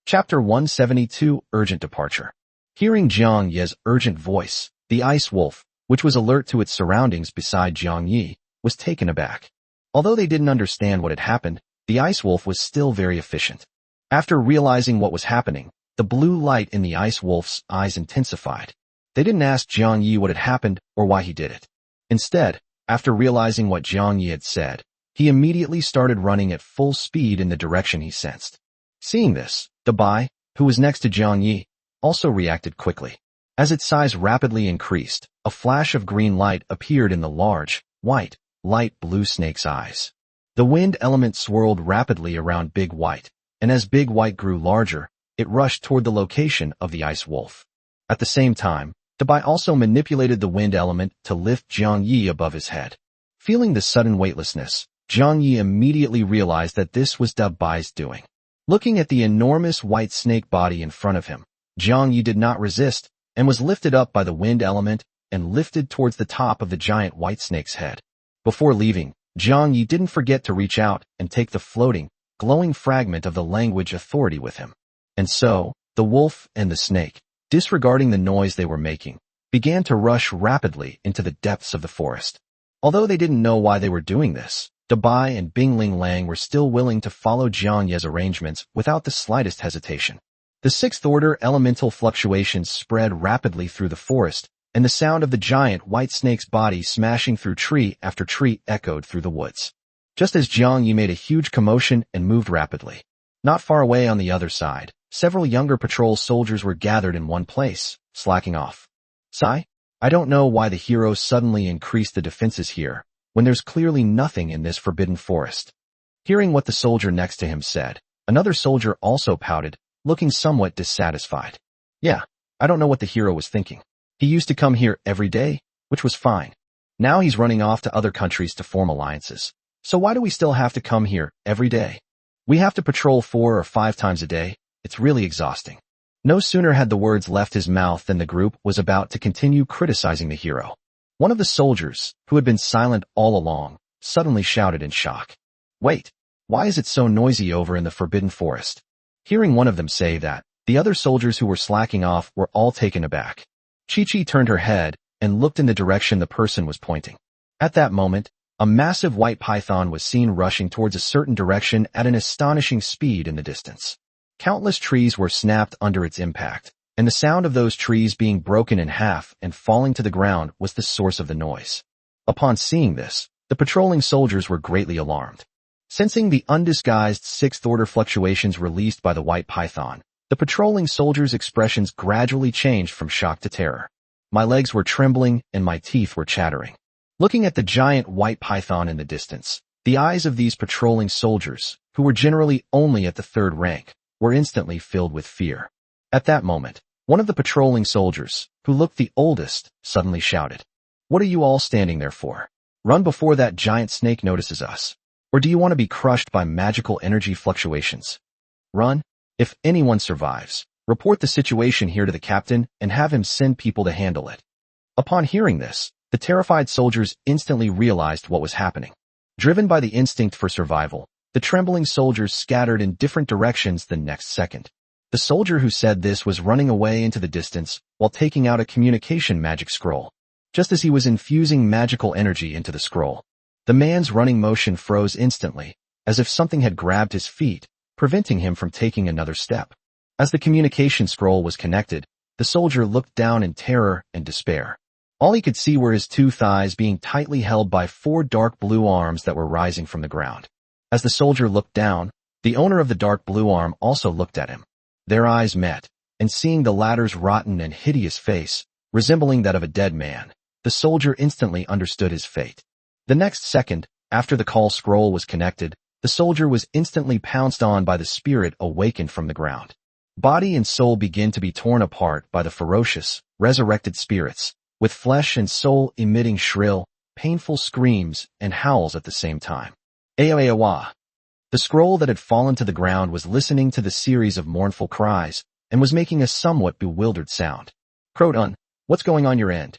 Chapter 172, Urgent Departure. Hearing Jiang Yi's urgent voice, the ice wolf, which was alert to its surroundings beside Jiang Yi, was taken aback. Although they didn't understand what had happened, the ice wolf was still very efficient. After realizing what was happening, the blue light in the ice wolf's eyes intensified. They didn't ask Jiang Yi what had happened or why he did it. Instead, after realizing what Jiang Yi had said, he immediately started running at full speed in the direction he sensed. Seeing this, Dabai, who was next to Jiang Yi, also reacted quickly. As its size rapidly increased, a flash of green light appeared in the large, white, light blue snake's eyes. The wind element swirled rapidly around Big White, and as Big White grew larger, it rushed toward the location of the ice wolf. At the same time, Dabai also manipulated the wind element to lift Jiang Yi above his head. Feeling the sudden weightlessness, Jiang Yi immediately realized that this was Dabai's doing. Looking at the enormous white snake body in front of him, Jiang Yi did not resist and was lifted up by the wind element and lifted towards the top of the giant white snake's head. Before leaving, Jiang Yi didn't forget to reach out and take the floating, glowing fragment of the language authority with him. And so, the wolf and the snake, disregarding the noise they were making, began to rush rapidly into the depths of the forest. Although they didn't know why they were doing this, Dabai and Bingling Lang were still willing to follow Jiang Yi's arrangements without the slightest hesitation. The 6th-order elemental fluctuations spread rapidly through the forest, and the sound of the giant white snake's body smashing through tree after tree echoed through the woods. Just as Jiang Yi made a huge commotion and moved rapidly. Not far away on the other side, several younger patrol soldiers were gathered in one place, slacking off. "Sai, I don't know why the hero suddenly increased the defenses here, when there's clearly nothing in this forbidden forest." Hearing what the soldier next to him said, another soldier also pouted, looking somewhat dissatisfied. "Yeah, I don't know what the hero was thinking. He used to come here every day, which was fine. Now he's running off to other countries to form alliances. So why do we still have to come here every day? We have to patrol 4 or 5 times a day. It's really exhausting." No sooner had the words left his mouth than the group was about to continue criticizing the hero. One of the soldiers, who had been silent all along, suddenly shouted in shock. "Wait, why is it so noisy over in the forbidden forest?" Hearing one of them say that, the other soldiers who were slacking off were all taken aback. Chi-Chi turned her head and looked in the direction the person was pointing. At that moment, a massive white python was seen rushing towards a certain direction at an astonishing speed in the distance. Countless trees were snapped under its impact, and the sound of those trees being broken in half and falling to the ground was the source of the noise. Upon seeing this, the patrolling soldiers were greatly alarmed. Sensing the undisguised sixth-order fluctuations released by the white python, the patrolling soldiers' expressions gradually changed from shock to terror. My legs were trembling and my teeth were chattering. Looking at the giant white python in the distance, the eyes of these patrolling soldiers, who were generally only at the third rank, were instantly filled with fear. At that moment, one of the patrolling soldiers, who looked the oldest, suddenly shouted, "What are you all standing there for? Run before that giant snake notices us. Or do you want to be crushed by magical energy fluctuations? Run. If anyone survives, report the situation here to the captain and have him send people to handle it." Upon hearing this, the terrified soldiers instantly realized what was happening. Driven by the instinct for survival, the trembling soldiers scattered in different directions the next second. The soldier who said this was running away into the distance while taking out a communication magic scroll. Just as he was infusing magical energy into the scroll, the man's running motion froze instantly, as if something had grabbed his feet, preventing him from taking another step. As the communication scroll was connected, the soldier looked down in terror and despair. All he could see were his two thighs being tightly held by four dark blue arms that were rising from the ground. As the soldier looked down, the owner of the dark blue arm also looked at him. Their eyes met, and seeing the latter's rotten and hideous face, resembling that of a dead man, the soldier instantly understood his fate. The next second, after the call scroll was connected, the soldier was instantly pounced on by the spirit awakened from the ground. Body and soul began to be torn apart by the ferocious, resurrected spirits, with flesh and soul emitting shrill, painful screams and howls at the same time. Aoawa. The scroll that had fallen to the ground was listening to the series of mournful cries and was making a somewhat bewildered sound. "Croton, what's going on your end?"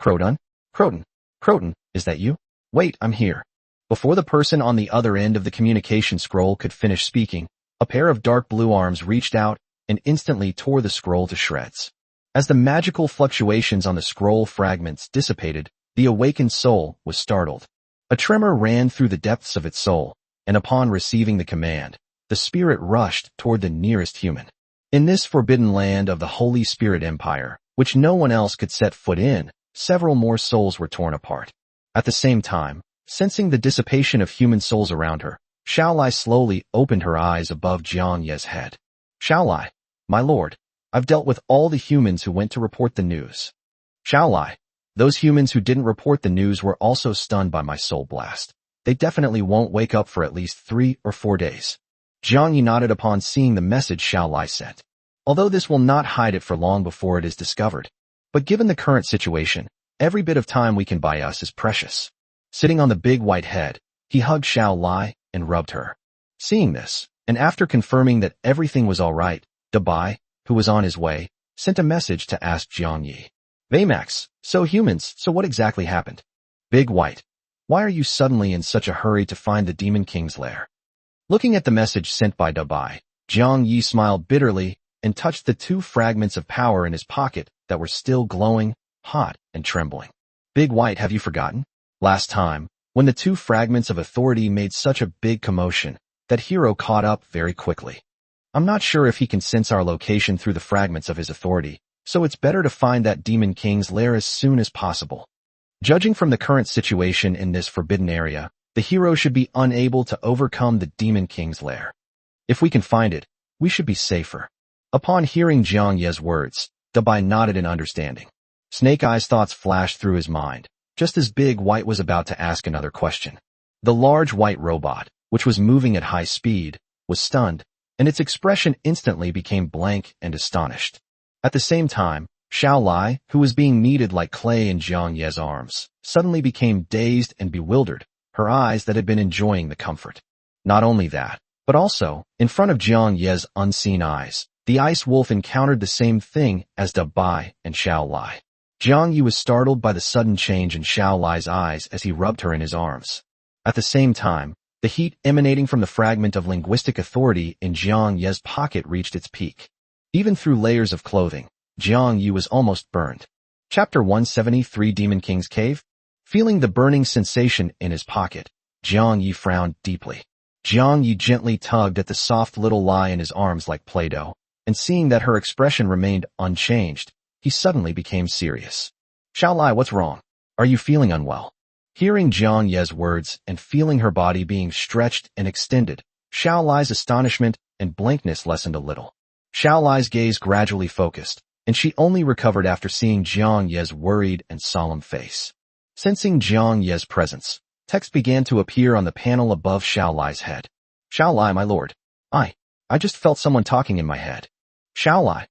"Croton? Croton, is that you? Wait, I'm here." Before the person on the other end of the communication scroll could finish speaking, a pair of dark blue arms reached out and instantly tore the scroll to shreds. As the magical fluctuations on the scroll fragments dissipated, the awakened soul was startled. A tremor ran through the depths of its soul, and upon receiving the command, the spirit rushed toward the nearest human. In this forbidden land of the Holy Spirit Empire, which no one else could set foot in, several more souls were torn apart. At the same time, sensing the dissipation of human souls around her, Xiaolai slowly opened her eyes above Jiang Ye's head. "Xiaolai, my lord, I've dealt with all the humans who went to report the news." "Xiaolai, those humans who didn't report the news were also stunned by my soul blast. They definitely won't wake up for at least 3 or 4 days." Jiang Yi nodded upon seeing the message Xiaolai sent. Although this will not hide it for long before it is discovered. But given the current situation, every bit of time we can buy us is precious. Sitting on the big white head, he hugged Xiaolai and rubbed her. Seeing this, and after confirming that everything was all right, Dabai, who was on his way, sent a message to ask Jiang Yi. "Vamax, so what exactly happened?" "Big White, why are you suddenly in such a hurry to find the Demon King's lair?" Looking at the message sent by Dabai, Jiang Yi smiled bitterly and touched the 2 fragments of power in his pocket that were still glowing, hot, and trembling. "Big White, have you forgotten? Last time, when the 2 fragments of authority made such a big commotion, that hero caught up very quickly. I'm not sure if he can sense our location through the fragments of his authority, so it's better to find that Demon King's lair as soon as possible. Judging from the current situation in this forbidden area, the hero should be unable to overcome the Demon King's lair. If we can find it, we should be safer." Upon hearing Jiang Ye's words, Dabai nodded in understanding. Snake Eye's thoughts flashed through his mind, just as Big White was about to ask another question. The large white robot, which was moving at high speed, was stunned, and its expression instantly became blank and astonished. At the same time, Xiaolai, who was being kneaded like clay in Jiang Ye's arms, suddenly became dazed and bewildered, her eyes that had been enjoying the comfort. Not only that, but also, in front of Jiang Ye's unseen eyes, the ice wolf encountered the same thing as Dabai and Xiaolai. Jiang Yi was startled by the sudden change in Xiaolai's eyes as he rubbed her in his arms. At the same time, the heat emanating from the fragment of linguistic authority in Jiang Ye's pocket reached its peak. Even through layers of clothing, Jiang Yi was almost burned. Chapter 173 Demon King's Cave? Feeling the burning sensation in his pocket, Jiang Yi frowned deeply. Jiang Yi gently tugged at the soft little lie in his arms like Play-Doh, and seeing that her expression remained unchanged, he suddenly became serious. Xiao Lai, what's wrong? Are you feeling unwell? Hearing Jiang Ye's words and feeling her body being stretched and extended, Xiao Lai's astonishment and blankness lessened a little. Xiao Lai's gaze gradually focused, and she only recovered after seeing Jiang Ye's worried and solemn face. Sensing Jiang Ye's presence, text began to appear on the panel above Xiao Lai's head. Xiao Lai, my lord. I just felt someone talking in my head. Xiao Lai.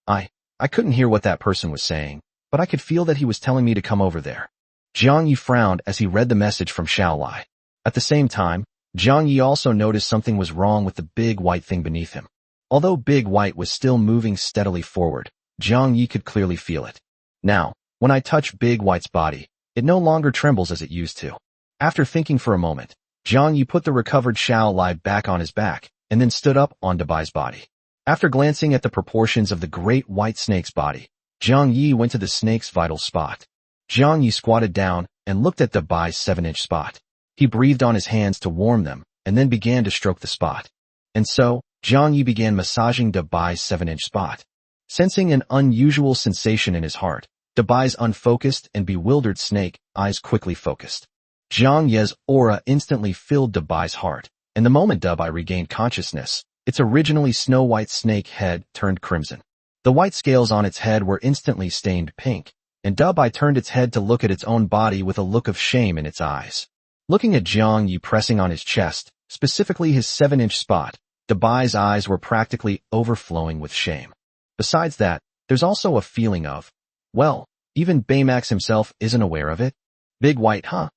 I couldn't hear what that person was saying, but I could feel that he was telling me to come over there. Jiang Yi frowned as he read the message from Xiao Lai. At the same time, Jiang Yi also noticed something was wrong with the big white thing beneath him. Although Big White was still moving steadily forward, Jiang Yi could clearly feel it. Now, when I touch Big White's body, it no longer trembles as it used to. After thinking for a moment, Jiang Yi put the recovered Xiao Lai back on his back, and then stood up on Dabai's body. After glancing at the proportions of the great white snake's body, Jiang Yi went to the snake's vital spot. Jiang Yi squatted down and looked at Dabai's 7-inch spot. He breathed on his hands to warm them, and then began to stroke the spot. And so, Jiang Yi began massaging Dabai's 7-inch spot. Sensing an unusual sensation in his heart, Dabai's unfocused and bewildered snake eyes quickly focused. Jiang Ye's aura instantly filled Dabai's heart, and the moment Dabai regained consciousness, its originally snow-white snake head turned crimson. The white scales on its head were instantly stained pink, and Dabai turned its head to look at its own body with a look of shame in its eyes. Looking at Jiang Yi pressing on his chest, specifically his 7-inch spot, Dabai's eyes were practically overflowing with shame. Besides that, there's also a feeling of, well, even Baymax himself isn't aware of it. Big White, huh?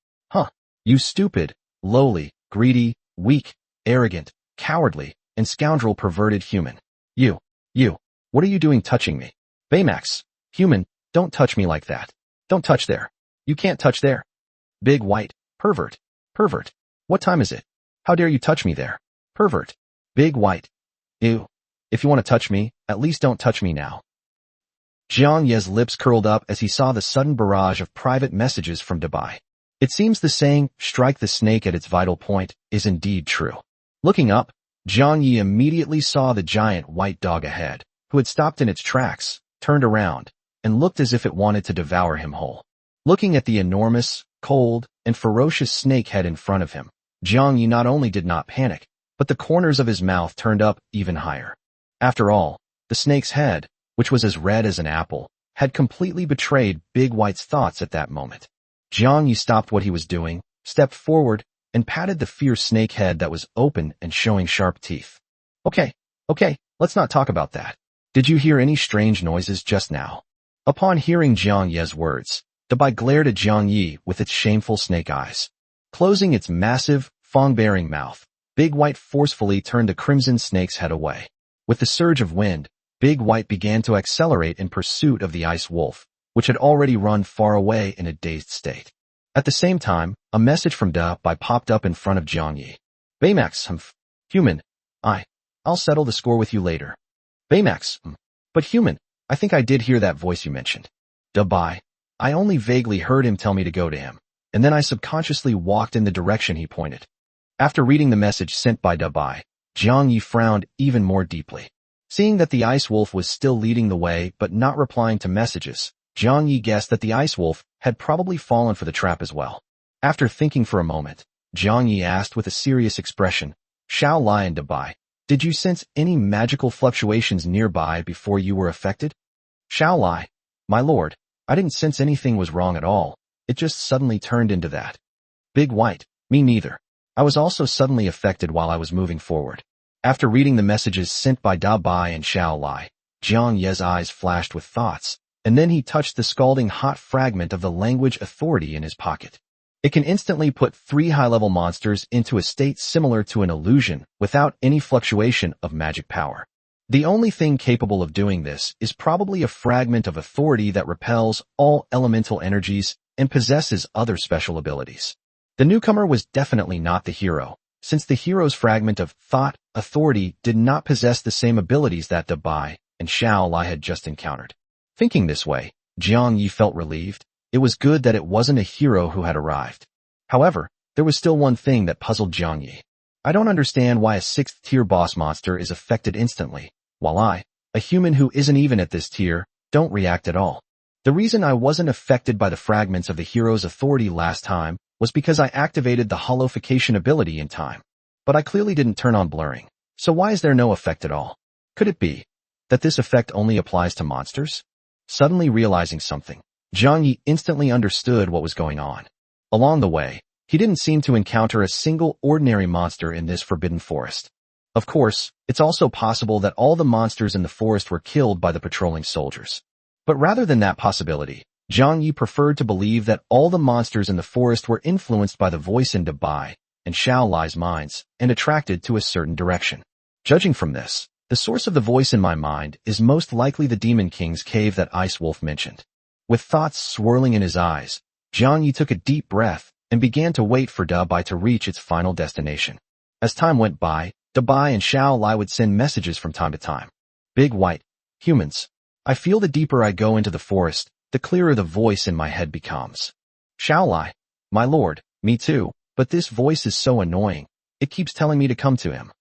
You stupid, lowly, greedy, weak, arrogant, cowardly, and scoundrel perverted human. You, what are you doing touching me? Baymax, human, don't touch me like that. Don't touch there. You can't touch there. Big White, pervert. What time is it? How dare you touch me there? Pervert. Big White. Ew. If you want to touch me, at least don't touch me now. Jiang Ye's lips curled up as he saw the sudden barrage of private messages from Dabai. It seems the saying, strike the snake at its vital point, is indeed true. Looking up, Jiang Yi immediately saw the giant white dog ahead, who had stopped in its tracks, turned around, and looked as if it wanted to devour him whole. Looking at the enormous, cold, and ferocious snake head in front of him, Jiang Yi not only did not panic, but the corners of his mouth turned up even higher. After all, the snake's head, which was as red as an apple, had completely betrayed Big White's thoughts at that moment. Jiang Yi stopped what he was doing, stepped forward, and patted the fierce snake head that was open and showing sharp teeth. Okay, let's not talk about that. Did you hear any strange noises just now? Upon hearing Jiang Ye's words, Dabai glared at Jiang Yi with its shameful snake eyes. Closing its massive, fang-bearing mouth, Big White forcefully turned the crimson snake's head away. With the surge of wind, Big White began to accelerate in pursuit of the ice wolf, which had already run far away in a dazed state. At the same time, a message from Dabai popped up in front of Jiang Yi. Baymax, human, I'll settle the score with you later. Baymax, but human, I think I did hear that voice you mentioned. Dabai, I only vaguely heard him tell me to go to him, and then I subconsciously walked in the direction he pointed. After reading the message sent by Dabai, Jiang Yi frowned even more deeply. Seeing that the ice wolf was still leading the way but not replying to messages, Jiang Yi guessed that the ice wolf had probably fallen for the trap as well. After thinking for a moment, Jiang Yi asked with a serious expression, Xiao Lai and Dabai, did you sense any magical fluctuations nearby before you were affected? Xiao Lai, my lord, I didn't sense anything was wrong at all. It just suddenly turned into that. Big White, me neither. I was also suddenly affected while I was moving forward. After reading the messages sent by Dabai and Xiao Lai, Jiang Ye's eyes flashed with thoughts, and then he touched the scalding hot fragment of the language authority in his pocket. It can instantly put 3 high-level monsters into a state similar to an illusion without any fluctuation of magic power. The only thing capable of doing this is probably a fragment of authority that repels all elemental energies and possesses other special abilities. The newcomer was definitely not the hero, since the hero's fragment of thought authority did not possess the same abilities that Dabai and Xiao Lai had just encountered. Thinking this way, Jiang Yi felt relieved, It was good that it wasn't a hero who had arrived. However, there was still one thing that puzzled Jiang Yi. I don't understand why a 6th-tier boss monster is affected instantly, while I, a human who isn't even at this tier, don't react at all. The reason I wasn't affected by the fragments of the hero's authority last time was because I activated the hollowification ability in time. But I clearly didn't turn on blurring. So why is there no effect at all? Could it be that this effect only applies to monsters? Suddenly realizing something, Jiang Yi instantly understood what was going on. Along the way, he didn't seem to encounter a single ordinary monster in this forbidden forest. Of course, it's also possible that all the monsters in the forest were killed by the patrolling soldiers. But rather than that possibility, Jiang Yi preferred to believe that all the monsters in the forest were influenced by the voice in Dabai and Xiao Lai's minds and attracted to a certain direction. Judging from this, the source of the voice in my mind is most likely the Demon King's cave that Ice Wolf mentioned. With thoughts swirling in his eyes, Jiang Yi took a deep breath and began to wait for Dabai to reach its final destination. As time went by, Dabai and Xiao Lai would send messages from time to time. Big White, humans. I feel the deeper I go into the forest, the clearer the voice in my head becomes. Xiao Lai, my lord, me too, but this voice is so annoying. It keeps telling me to come to him.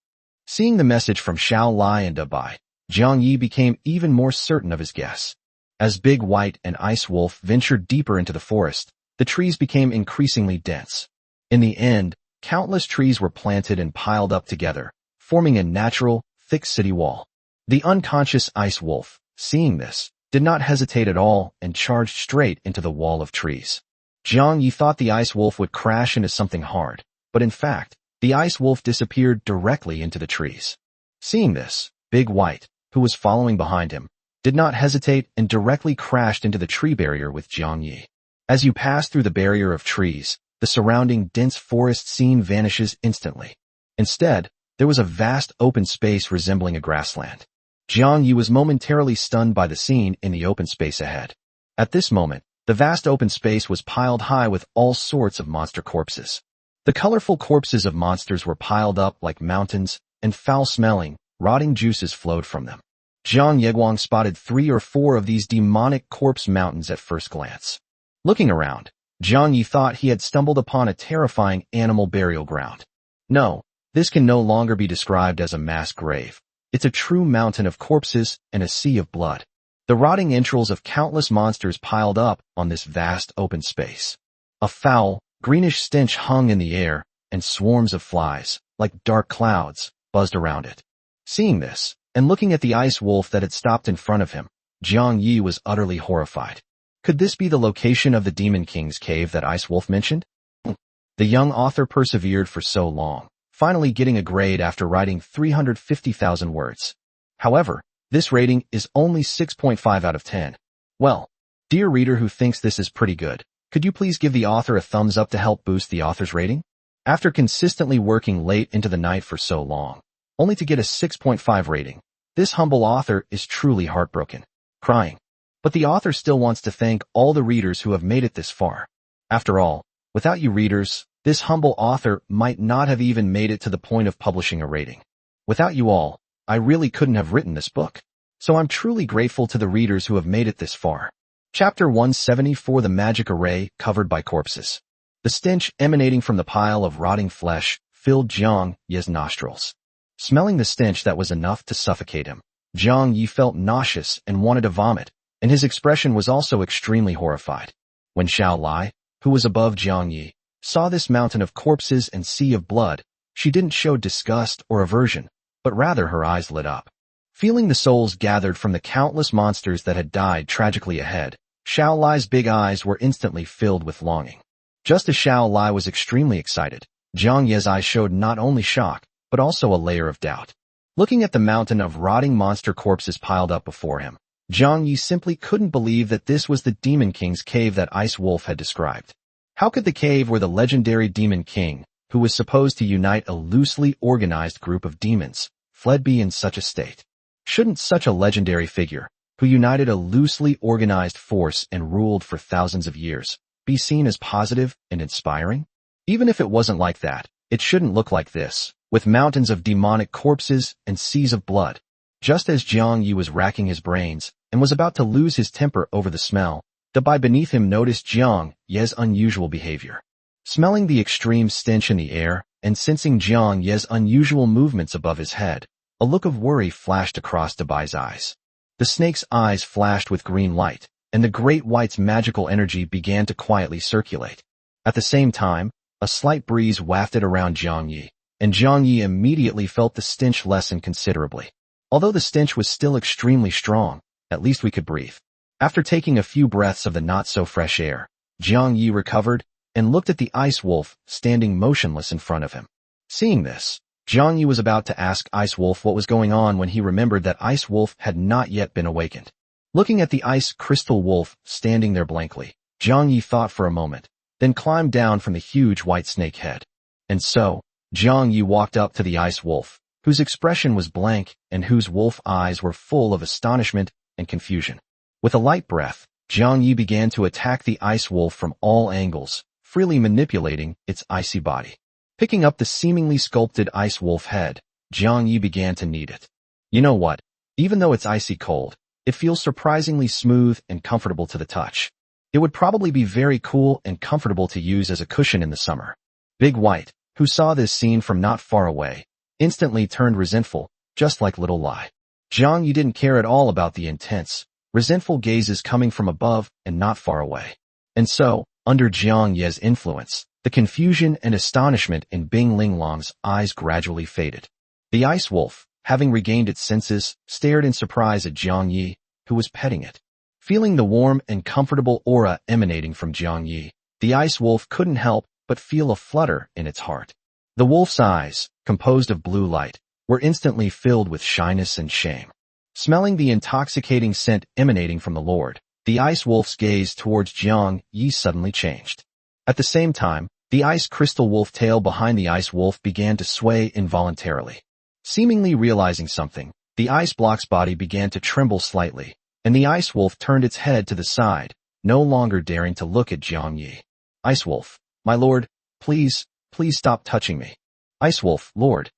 Seeing the message from Xiao Lai and Dabai, Jiang Yi became even more certain of his guess. As Big White and Ice Wolf ventured deeper into the forest, the trees became increasingly dense. In the end, countless trees were planted and piled up together, forming a natural, thick city wall. The unconscious Ice Wolf, seeing this, did not hesitate at all and charged straight into the wall of trees. Jiang Yi thought the Ice Wolf would crash into something hard, but in fact, the Ice Wolf disappeared directly into the trees. Seeing this, Big White, who was following behind him, did not hesitate and directly crashed into the tree barrier with Jiang Yi. As you pass through the barrier of trees, the surrounding dense forest scene vanishes instantly. Instead, there was a vast open space resembling a grassland. Jiang Yi was momentarily stunned by the scene in the open space ahead. At this moment, the vast open space was piled high with all sorts of monster corpses. The colorful corpses of monsters were piled up like mountains, and foul-smelling, rotting juices flowed from them. Jiang Yeguang spotted 3 or 4 of these demonic corpse mountains at first glance. Looking around, Jiang Yi thought he had stumbled upon a terrifying animal burial ground. No, this can no longer be described as a mass grave. It's a true mountain of corpses and a sea of blood. The rotting entrails of countless monsters piled up on this vast open space. A foul, greenish stench hung in the air, and swarms of flies, like dark clouds, buzzed around it. Seeing this, and looking at the Ice Wolf that had stopped in front of him, Jiang Yi was utterly horrified. Could this be the location of the Demon King's cave that Ice Wolf mentioned? The young author persevered for so long, finally getting a grade after writing 350,000 words. However, this rating is only 6.5 out of 10. Well, dear reader who thinks this is pretty good, could you please give the author a thumbs up to help boost the author's rating? After consistently working late into the night for so long, only to get a 6.5 rating, this humble author is truly heartbroken, crying. But the author still wants to thank all the readers who have made it this far. After all, without you readers, this humble author might not have even made it to the point of publishing a rating. Without you all, I really couldn't have written this book. So I'm truly grateful to the readers who have made it this far. Chapter 174: The Magic Array Covered by Corpses. The stench emanating from the pile of rotting flesh filled Jiang Yi's nostrils. Smelling the stench that was enough to suffocate him, Jiang Yi felt nauseous and wanted to vomit, and his expression was also extremely horrified. When Xiao Lai, who was above Jiang Yi, saw this mountain of corpses and sea of blood, she didn't show disgust or aversion, but rather her eyes lit up. Feeling the souls gathered from the countless monsters that had died tragically ahead, Xiao Lai's big eyes were instantly filled with longing. Just as Xiao Lai was extremely excited, Jiang Yi's eyes showed not only shock, but also a layer of doubt. Looking at the mountain of rotting monster corpses piled up before him, Jiang Yi simply couldn't believe that this was the Demon King's cave that Ice Wolf had described. How could the cave where the legendary Demon King, who was supposed to unite a loosely organized group of demons, fled be in such a state? Shouldn't such a legendary figure, who united a loosely organized force and ruled for thousands of years, be seen as positive and inspiring? Even if it wasn't like that, it shouldn't look like this, with mountains of demonic corpses and seas of blood. Just as Jiang Yi was racking his brains and was about to lose his temper over the smell, The Bai beneath him noticed Jiang Ye's unusual behavior. Smelling the extreme stench in the air and sensing Jiang Ye's unusual movements above his head, a look of worry flashed across Dabai's eyes. The snake's eyes flashed with green light, and the great white's magical energy began to quietly circulate. At the same time, a slight breeze wafted around Jiang Ye, and Jiang Ye immediately felt the stench lessen considerably. Although the stench was still extremely strong, at least we could breathe. After taking a few breaths of the not-so-fresh air, Jiang Ye recovered and looked at the ice wolf standing motionless in front of him. Seeing this, Jiang Ye was about to ask Ice Wolf what was going on when he remembered that Ice Wolf had not yet been awakened. Looking at the ice crystal wolf standing there blankly, Jiang Ye thought for a moment, then climbed down from the huge white snake head. And so, Jiang Ye walked up to the ice wolf, whose expression was blank and whose wolf eyes were full of astonishment and confusion. With a light breath, Jiang Ye began to attack the ice wolf from all angles, freely manipulating its icy body. Picking up the seemingly sculpted ice wolf head, Jiang Ye began to knead it. You know what? Even though it's icy cold, it feels surprisingly smooth and comfortable to the touch. It would probably be very cool and comfortable to use as a cushion in the summer. Big White, who saw this scene from not far away, instantly turned resentful, just like Little Lai. Jiang Ye didn't care at all about the intense, resentful gazes coming from above and not far away. And so, under Jiang Ye's influence, the confusion and astonishment in Bing Linglong's eyes gradually faded. The ice wolf, having regained its senses, stared in surprise at Jiang Ye, who was petting it. Feeling the warm and comfortable aura emanating from Jiang Ye, the ice wolf couldn't help but feel a flutter in its heart. The wolf's eyes, composed of blue light, were instantly filled with shyness and shame. Smelling the intoxicating scent emanating from the Lord, the ice wolf's gaze towards Jiang Ye suddenly changed. At the same time, the ice crystal wolf tail behind the ice wolf began to sway involuntarily. Seemingly realizing something, the ice block's body began to tremble slightly, and the ice wolf turned its head to the side, no longer daring to look at Jiang Ye. Ice wolf, my lord, please stop touching me. Ice wolf, lord,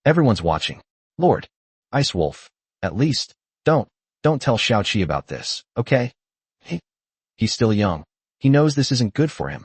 everyone's watching. Lord, ice wolf, at least, don't tell Xiaoqi about this, okay? He's still young. He knows this isn't good for him.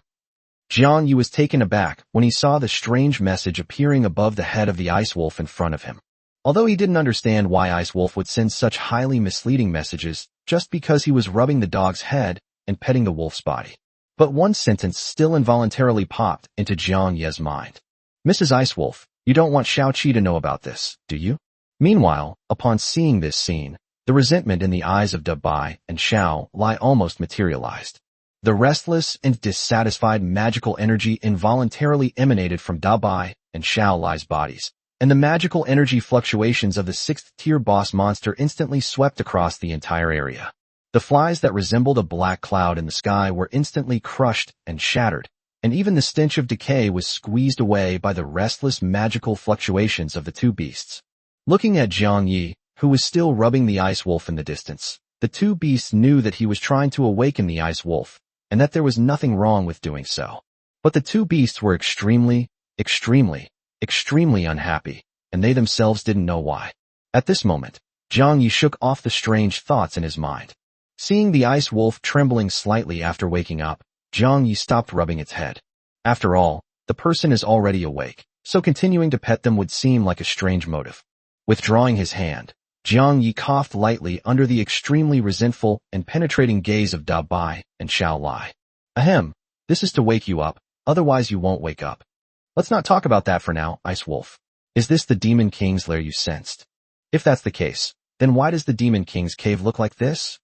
Jiang Ye was taken aback when he saw the strange message appearing above the head of the ice wolf in front of him. Although he didn't understand why Ice Wolf would send such highly misleading messages just because he was rubbing the dog's head and petting the wolf's body. But one sentence still involuntarily popped into Jiang Ye's mind. Mrs. Ice Wolf, you don't want Xiaoqi to know about this, do you? Meanwhile, upon seeing this scene, the resentment in the eyes of Dabai and Xiao Lai almost materialized. The restless and dissatisfied magical energy involuntarily emanated from Dabai and Xiao Lai's bodies, and the magical energy fluctuations of the sixth-tier boss monster instantly swept across the entire area. The flies that resembled a black cloud in the sky were instantly crushed and shattered, and even the stench of decay was squeezed away by the restless magical fluctuations of the two beasts. Looking at Jiang Ye, who was still rubbing the ice wolf in the distance, the two beasts knew that he was trying to awaken the ice wolf, and that there was nothing wrong with doing so. But the two beasts were extremely unhappy, and they themselves didn't know why. At this moment, Jiang Ye shook off the strange thoughts in his mind. Seeing the ice wolf trembling slightly after waking up, Jiang Ye stopped rubbing its head. After all, the person is already awake, so continuing to pet them would seem like a strange motive. Withdrawing his hand, Jiang Ye coughed lightly under the extremely resentful and penetrating gaze of Dabai and Xiao Lai. Ahem, this is to wake you up, otherwise you won't wake up. Let's not talk about that for now, Ice Wolf. Is this the Demon King's lair you sensed? If that's the case, then why does the Demon King's cave look like this?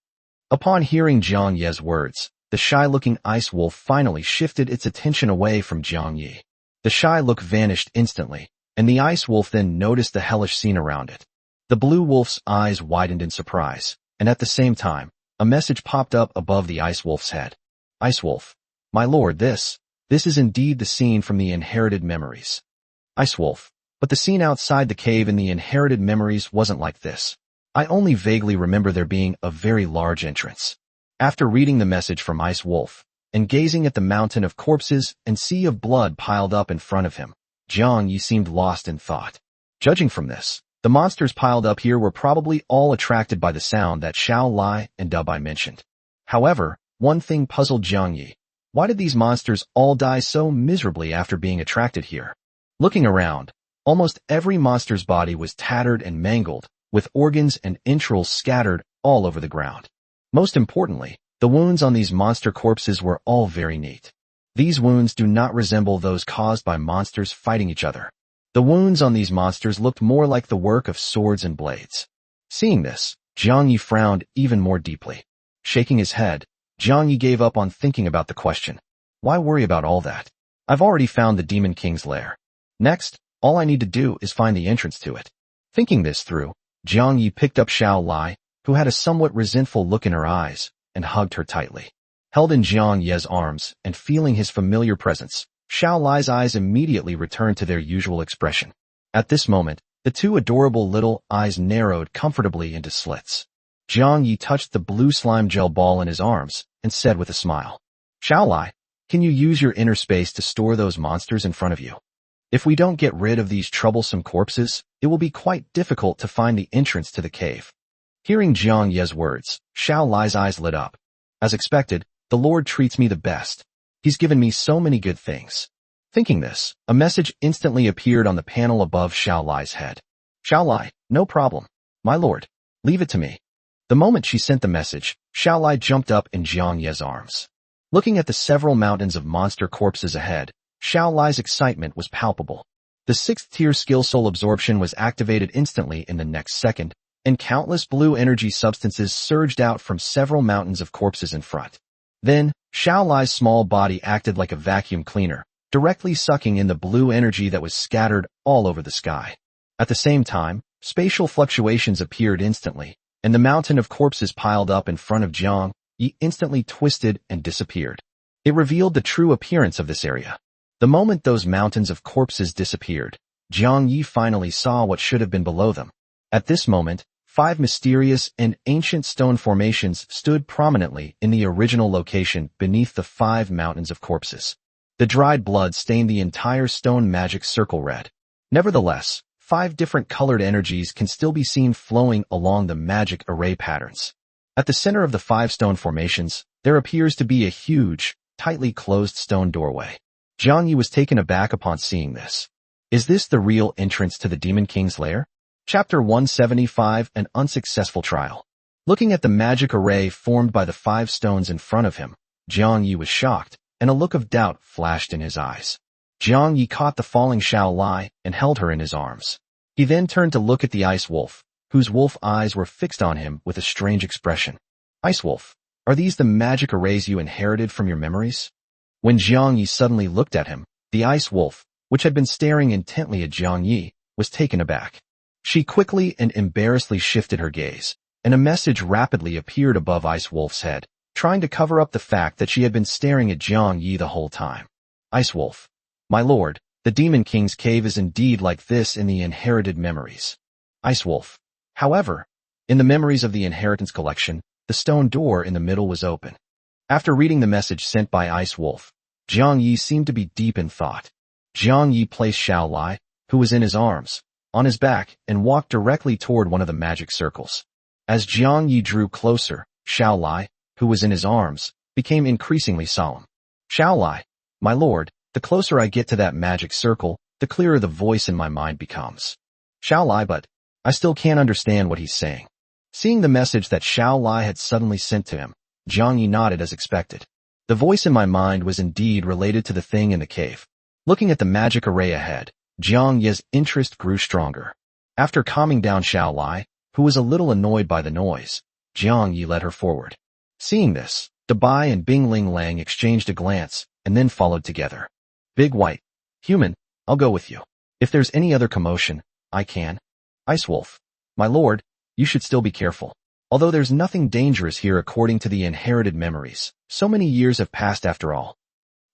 Upon hearing Jiang Ye's words, the shy-looking Ice Wolf finally shifted its attention away from Jiang Ye. The shy look vanished instantly, and the Ice Wolf then noticed the hellish scene around it. The Blue Wolf's eyes widened in surprise, and at the same time, a message popped up above the Ice Wolf's head. Ice Wolf, my lord, this is indeed the scene from the Inherited Memories. Ice Wolf, but the scene outside the cave in the Inherited Memories wasn't like this. I only vaguely remember there being a very large entrance. After reading the message from Ice Wolf, and gazing at the mountain of corpses and sea of blood piled up in front of him, Jiang Ye seemed lost in thought. Judging from this, the monsters piled up here were probably all attracted by the sound that Xiao Lai and Dabai mentioned. However, one thing puzzled Jiang Yi. Why did these monsters all die so miserably after being attracted here? Looking around, almost every monster's body was tattered and mangled, with organs and entrails scattered all over the ground. Most importantly, the wounds on these monster corpses were all very neat. These wounds do not resemble those caused by monsters fighting each other. The wounds on these monsters looked more like the work of swords and blades. Seeing this, Jiang Yi frowned even more deeply. Shaking his head, Jiang Yi gave up on thinking about the question. Why worry about all that? I've already found the Demon King's lair. Next, all I need to do is find the entrance to it. Thinking this through, Jiang Yi picked up Xiao Lai, who had a somewhat resentful look in her eyes, and hugged her tightly. Held in Jiang Ye's arms and feeling his familiar presence, Xiao Lai's eyes immediately returned to their usual expression. At this moment, the two adorable little eyes narrowed comfortably into slits. Jiang Yi touched the blue slime gel ball in his arms and said with a smile, Xiao Lai, can you use your inner space to store those monsters in front of you? If we don't get rid of these troublesome corpses, it will be quite difficult to find the entrance to the cave. Hearing Jiang Ye's words, Xiao Lai's eyes lit up. As expected, the Lord treats me the best. He's given me so many good things. Thinking this, a message instantly appeared on the panel above Xiao Lai's head. Xiao Lai, no problem. My lord, leave it to me. The moment she sent the message, Xiao Lai jumped up in Jiang Ye's arms. Looking at the several mountains of monster corpses ahead, Xiao Lai's excitement was palpable. The 6th tier skill soul absorption was activated instantly in the next second, and countless blue energy substances surged out from several mountains of corpses in front. Then, Xiao Lai's small body acted like a vacuum cleaner, directly sucking in the blue energy that was scattered all over the sky. At the same time, spatial fluctuations appeared instantly, and the mountain of corpses piled up in front of Jiang Yi instantly twisted and disappeared. It revealed the true appearance of this area. The moment those mountains of corpses disappeared, Jiang Yi finally saw what should have been below them. At this moment, 5 mysterious and ancient stone formations stood prominently in the original location beneath the 5 mountains of corpses. The dried blood stained the entire stone magic circle red. Nevertheless, 5 different colored energies can still be seen flowing along the magic array patterns. At the center of the 5 stone formations, there appears to be a huge, tightly closed stone doorway. Jiang Yi was taken aback upon seeing this. Is this the real entrance to the Demon King's lair? Chapter 175, An Unsuccessful Trial. Looking at the magic array formed by the 5 stones in front of him, Jiang Yi was shocked, and a look of doubt flashed in his eyes. Jiang Yi caught the falling Xiao Lai and held her in his arms. He then turned to look at the ice wolf, whose wolf eyes were fixed on him with a strange expression. Ice wolf, are these the magic arrays you inherited from your memories? When Jiang Yi suddenly looked at him, the ice wolf, which had been staring intently at Jiang Yi, was taken aback. She quickly and embarrassedly shifted her gaze, and a message rapidly appeared above Ice Wolf's head, trying to cover up the fact that she had been staring at Jiang Yi the whole time. Ice Wolf, my lord, the Demon King's cave is indeed like this in the inherited memories. Ice Wolf. However, in the memories of the inheritance collection, the stone door in the middle was open. After reading the message sent by Ice Wolf, Jiang Yi seemed to be deep in thought. Jiang Yi placed Xiao Lai, who was in his arms, on his back and walked directly toward one of the magic circles. As Jiang Yi drew closer, Xiao Lai, who was in his arms, became increasingly solemn. Xiao Lai, my lord, the closer I get to that magic circle, the clearer the voice in my mind becomes. Xiao Lai, but I still can't understand what he's saying. Seeing the message that Xiao Lai had suddenly sent to him, Jiang Yi nodded as expected. The voice in my mind was indeed related to the thing in the cave. Looking at the magic array ahead, Jiang Yi's interest grew stronger. After calming down Xiao Lai, who was a little annoyed by the noise, Jiang Yi led her forward. Seeing this, Dabai and Bing Ling Lang exchanged a glance, and then followed together. Big White, human, I'll go with you. If there's any other commotion, I can. Ice Wolf, my lord, you should still be careful. Although there's nothing dangerous here according to the inherited memories, so many years have passed after all.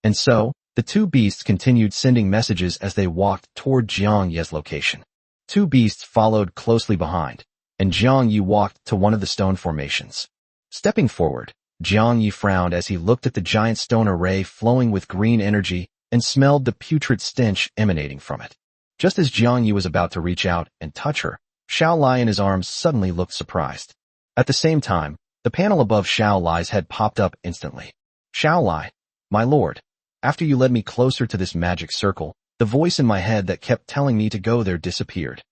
And so, the 2 beasts continued sending messages as they walked toward Jiang Yi's location. 2 beasts followed closely behind, and Jiang Yi walked to one of the stone formations. Stepping forward, Jiang Yi frowned as he looked at the giant stone array flowing with green energy and smelled the putrid stench emanating from it. Just as Jiang Yi was about to reach out and touch her, Xiao Lai in his arms suddenly looked surprised. At the same time, The panel above Xiao Lai's head popped up instantly. Xiao Lai, my lord, after you led me closer to this magic circle, the voice in my head that kept telling me to go there disappeared.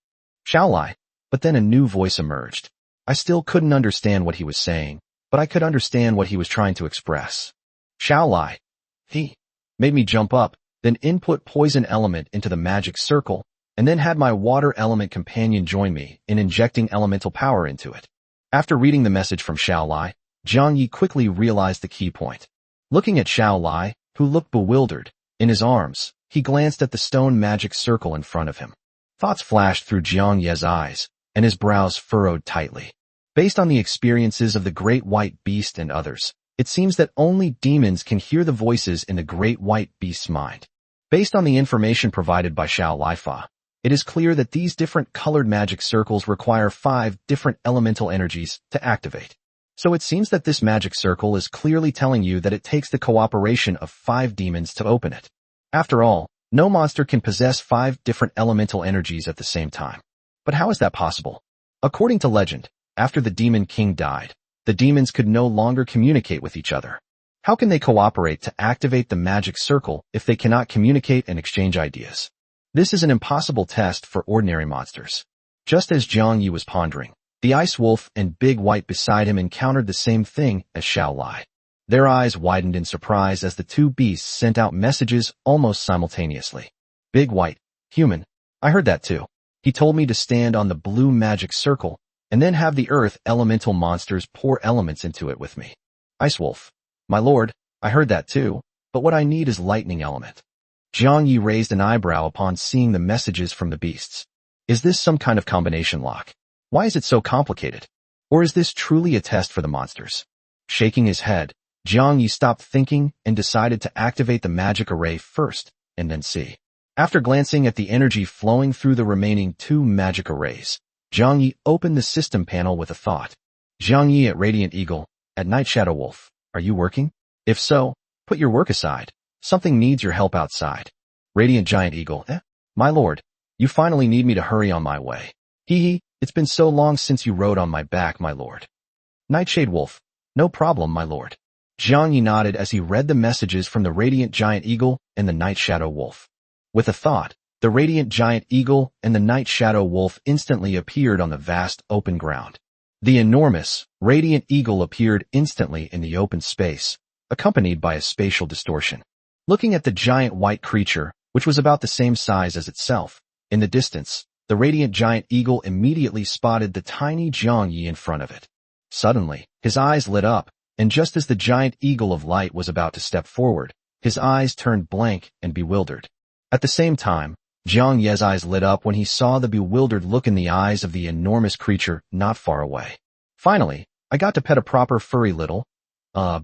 Xiao Lai, but then a new voice emerged. I still couldn't understand what he was saying, but I could understand what he was trying to express. Xiao Lai, he made me jump up, then input poison element into the magic circle, and then had my water element companion join me in injecting elemental power into it. After reading the message from Xiao Lai, Jiang Yi quickly realized the key point. Looking at Xiao Lai, who looked bewildered, in his arms, he glanced at the stone magic circle in front of him. Thoughts flashed through Jiang Yi's eyes, and his brows furrowed tightly. Based on the experiences of the Great White Beast and others, it seems that only demons can hear the voices in the Great White Beast's mind. Based on the information provided by Xiao Laifa, it is clear that these different colored magic circles require 5 different elemental energies to activate. So it seems that this magic circle is clearly telling you that it takes the cooperation of 5 demons to open it. After all, no monster can possess 5 different elemental energies at the same time. But how is that possible? According to legend, after the Demon King died, the demons could no longer communicate with each other. How can they cooperate to activate the magic circle if they cannot communicate and exchange ideas? This is an impossible test for ordinary monsters. Just as Jiang Yi was pondering, the Ice Wolf and Big White beside him encountered the same thing as Xiao Lai. Their eyes widened in surprise as the two beasts sent out messages almost simultaneously. Big White, human, I heard that too. He told me to stand on the blue magic circle and then have the earth elemental monsters pour elements into it with me. Ice Wolf, my lord, I heard that too, but what I need is lightning element. Jiang Yi raised an eyebrow upon seeing the messages from the beasts. Is this some kind of combination lock? Why is it so complicated? Or is this truly a test for the monsters? Shaking his head, Jiang Yi stopped thinking and decided to activate the magic array first, and then see. After glancing at the energy flowing through the remaining 2 magic arrays, Jiang Yi opened the system panel with a thought. Jiang Yi at Radiant Eagle, at Night Shadow Wolf, are you working? If so, put your work aside. Something needs your help outside. Radiant Giant Eagle, my lord, you finally need me to hurry on my way. Hee, it's been so long since you rode on my back, my lord. Nightshade Wolf, no problem, my lord. Jiang Yi nodded as he read the messages from the Radiant Giant Eagle and the Night Shadow Wolf. With a thought, the Radiant Giant Eagle and the Night Shadow Wolf instantly appeared on the vast open ground. The enormous, Radiant Eagle appeared instantly in the open space, accompanied by a spatial distortion. Looking at the giant white creature, which was about the same size as itself, in the distance, the Radiant Giant Eagle immediately spotted the tiny Jiang Yi in front of it. Suddenly, his eyes lit up, and just as the giant eagle of light was about to step forward, his eyes turned blank and bewildered. At the same time, Jiang Yi's eyes lit up when he saw the bewildered look in the eyes of the enormous creature not far away. Finally, I got to pet a proper furry little,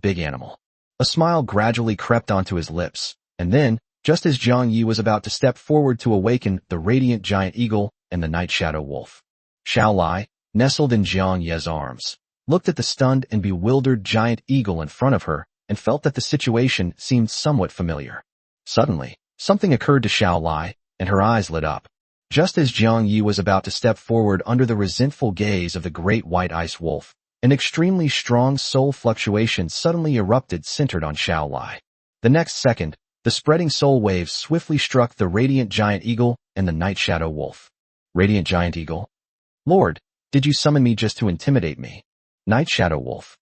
big animal. A smile gradually crept onto his lips, and then, just as Jiang Yi was about to step forward to awaken the Radiant Giant Eagle and the Night Shadow Wolf, Xiao Lai, nestled in Jiang Yi's arms, looked at the stunned and bewildered giant eagle in front of her and felt that the situation seemed somewhat familiar. Suddenly, something occurred to Xiao Lai, and her eyes lit up. Just as Jiang Yi was about to step forward under the resentful gaze of the Great White Ice Wolf, an extremely strong soul fluctuation suddenly erupted centered on Xiao Lai. The next second, the spreading soul waves swiftly struck the Radiant Giant Eagle and the Night Shadow Wolf. Radiant Giant Eagle? Lord, did you summon me just to intimidate me? Night Shadow Wolf.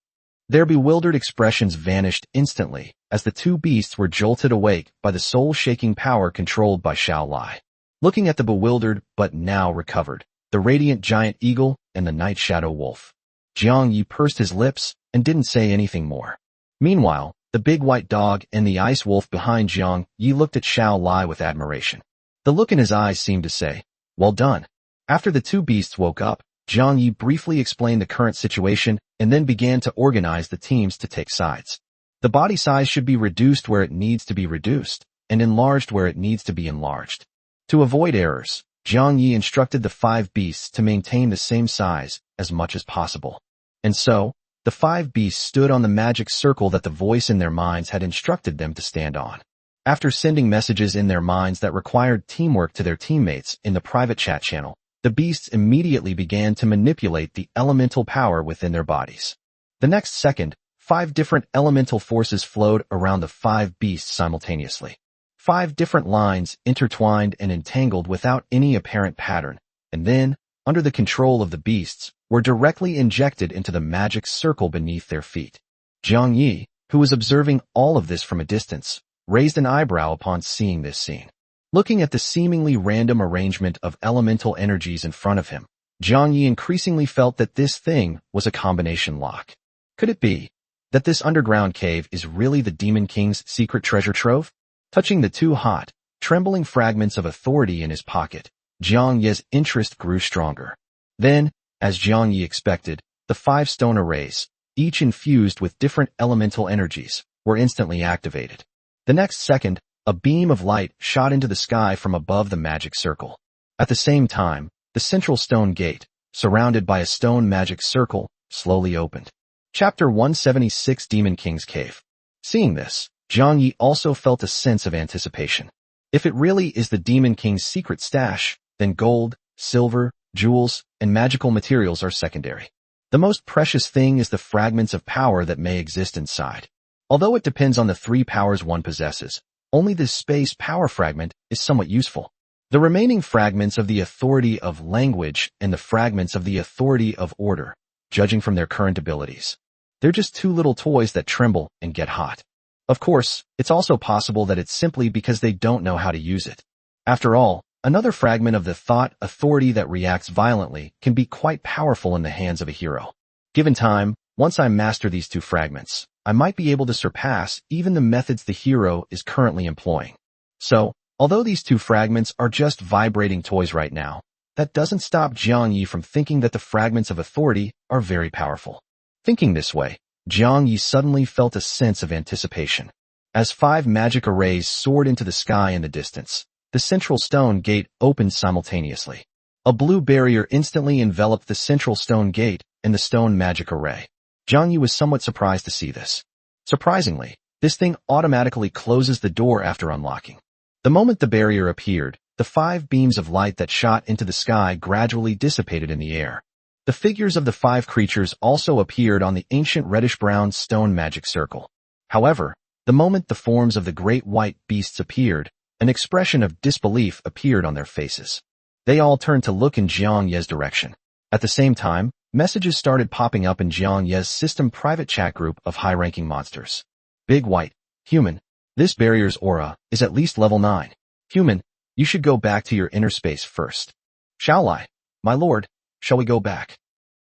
Their bewildered expressions vanished instantly as the two beasts were jolted awake by the soul-shaking power controlled by Xiao Lai. Looking at the bewildered but now recovered, the Radiant Giant Eagle and the Night Shadow Wolf, Jiang Yi pursed his lips and didn't say anything more. Meanwhile, the big white dog and the ice wolf behind Jiang Yi looked at Xiao Lai with admiration. The look in his eyes seemed to say, well done. After the two beasts woke up, Jiang Yi briefly explained the current situation and then began to organize the teams to take sides. The body size should be reduced where it needs to be reduced, and enlarged where it needs to be enlarged. To avoid errors, Jiang Yi instructed the 5 beasts to maintain the same size as much as possible. And so, the 5 beasts stood on the magic circle that the voice in their minds had instructed them to stand on. After sending messages in their minds that required teamwork to their teammates in the private chat channel, the beasts immediately began to manipulate the elemental power within their bodies. The next second, 5 different elemental forces flowed around the 5 beasts simultaneously. 5 different lines intertwined and entangled without any apparent pattern, and then, under the control of the beasts, were directly injected into the magic circle beneath their feet. Jiang Yi, who was observing all of this from a distance, raised an eyebrow upon seeing this scene. Looking at the seemingly random arrangement of elemental energies in front of him, Jiang Yi increasingly felt that this thing was a combination lock. Could it be that this underground cave is really the Demon King's secret treasure trove? Touching the 2 hot, trembling fragments of authority in his pocket, Jiang Yi's interest grew stronger. Then, as Jiang Yi expected, the 5 stone arrays, each infused with different elemental energies, were instantly activated. The next second, a beam of light shot into the sky from above the magic circle. At the same time, the central stone gate, surrounded by a stone magic circle, slowly opened. Chapter 176 Demon King's Cave. Seeing this, Jiang Yi also felt a sense of anticipation. If it really is the Demon King's secret stash, then gold, silver, jewels, and magical materials are secondary. The most precious thing is the fragments of power that may exist inside. Although it depends on the 3 powers one possesses, only this space power fragment is somewhat useful. The remaining fragments of the authority of language and the fragments of the authority of order, judging from their current abilities. They're just 2 little toys that tremble and get hot. Of course, it's also possible that it's simply because they don't know how to use it. After all, another fragment of the thought authority that reacts violently can be quite powerful in the hands of a hero. Given time, once I master these 2 fragments, I might be able to surpass even the methods the hero is currently employing. So, although these 2 fragments are just vibrating toys right now, that doesn't stop Jiang Yi from thinking that the fragments of authority are very powerful. Thinking this way, Jiang Yi suddenly felt a sense of anticipation. As 5 magic arrays soared into the sky in the distance, the central stone gate opened simultaneously. A blue barrier instantly enveloped the central stone gate and the stone magic array. Jiang Yi was somewhat surprised to see this. Surprisingly, this thing automatically closes the door after unlocking. The moment the barrier appeared, the 5 beams of light that shot into the sky gradually dissipated in the air. The figures of the 5 creatures also appeared on the ancient reddish-brown stone magic circle. However, the moment the forms of the great white beasts appeared, an expression of disbelief appeared on their faces. They all turned to look in Jiang Yi's direction. At the same time, messages started popping up in Jiang Yi's system private chat group of high-ranking monsters. Big White, Human, this barrier's aura is at least level 9. Human, you should go back to your inner space first. Shaolai, my lord, shall we go back?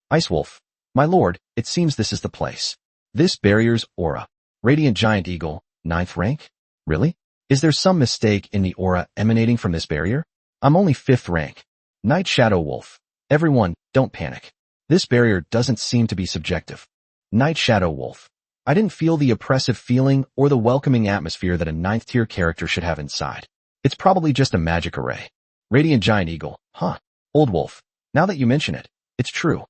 Ice Wolf, my lord, it seems this is the place. This barrier's aura. Radiant Giant Eagle, 9th rank? Really? Is there some mistake in the aura emanating from this barrier? I'm only 5th rank. Night Shadow Wolf. Everyone, don't panic. This barrier doesn't seem to be subjective. Night Shadow Wolf. I didn't feel the oppressive feeling or the welcoming atmosphere that a 9th tier character should have inside. It's probably just a magic array. Radiant Giant Eagle. Huh. Old Wolf. Now that you mention it, it's true.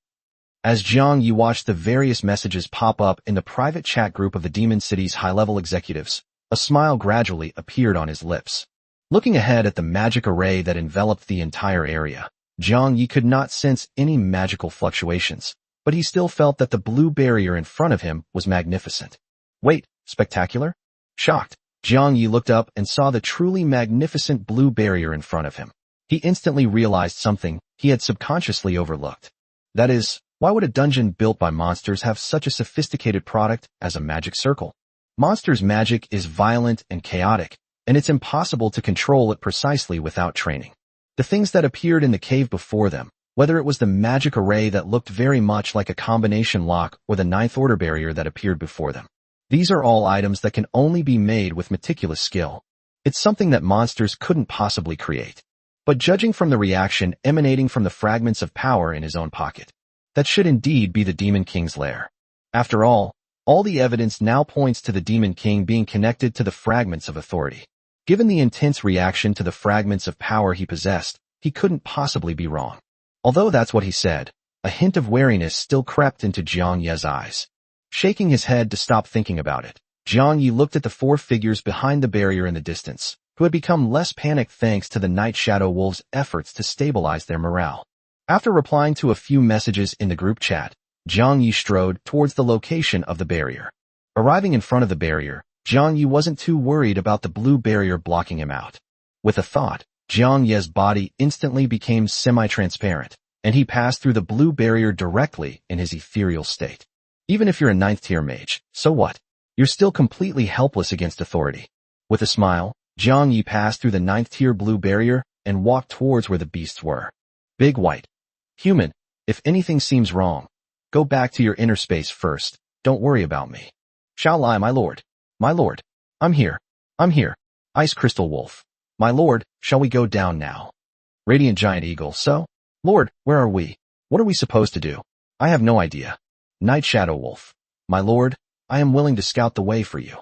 As Jiang Yi watched the various messages pop up in the private chat group of the Demon City's high-level executives, a smile gradually appeared on his lips. Looking ahead at the magic array that enveloped the entire area, Jiang Yi could not sense any magical fluctuations, but he still felt that the blue barrier in front of him was magnificent. Wait, spectacular? Shocked, Jiang Yi looked up and saw the truly magnificent blue barrier in front of him. He instantly realized something he had subconsciously overlooked. That is, why would a dungeon built by monsters have such a sophisticated product as a magic circle? Monsters' magic is violent and chaotic, and it's impossible to control it precisely without training. The things that appeared in the cave before them, whether it was the magic array that looked very much like a combination lock or the 9th order barrier that appeared before them, these are all items that can only be made with meticulous skill. It's something that monsters couldn't possibly create. But judging from the reaction emanating from the fragments of power in his own pocket, that should indeed be the Demon King's lair. After all the evidence now points to the Demon King being connected to the fragments of authority. Given the intense reaction to the fragments of power he possessed, he couldn't possibly be wrong. Although that's what he said, a hint of wariness still crept into Jiang Yi's eyes. Shaking his head to stop thinking about it, Jiang Yi looked at the 4 figures behind the barrier in the distance, who had become less panicked thanks to the Night Shadow Wolves' efforts to stabilize their morale. After replying to a few messages in the group chat, Jiang Yi strode towards the location of the barrier. Arriving in front of the barrier, Jiang Yi wasn't too worried about the blue barrier blocking him out. With a thought, Jiang Yi's body instantly became semi-transparent, and he passed through the blue barrier directly in his ethereal state. Even if you're a 9th-tier mage, so what? You're still completely helpless against authority. With a smile, Jiang Yi passed through the 9th-tier blue barrier and walked towards where the beasts were. Big White. Human, if anything seems wrong, go back to your inner space first. Don't worry about me. Shall I, my lord? My lord. I'm here. I'm here. Ice Crystal Wolf. My lord, shall we go down now? Radiant Giant Eagle. So? Lord, where are we? What are we supposed to do? I have no idea. Night Shadow Wolf. My lord, I am willing to scout the way for you.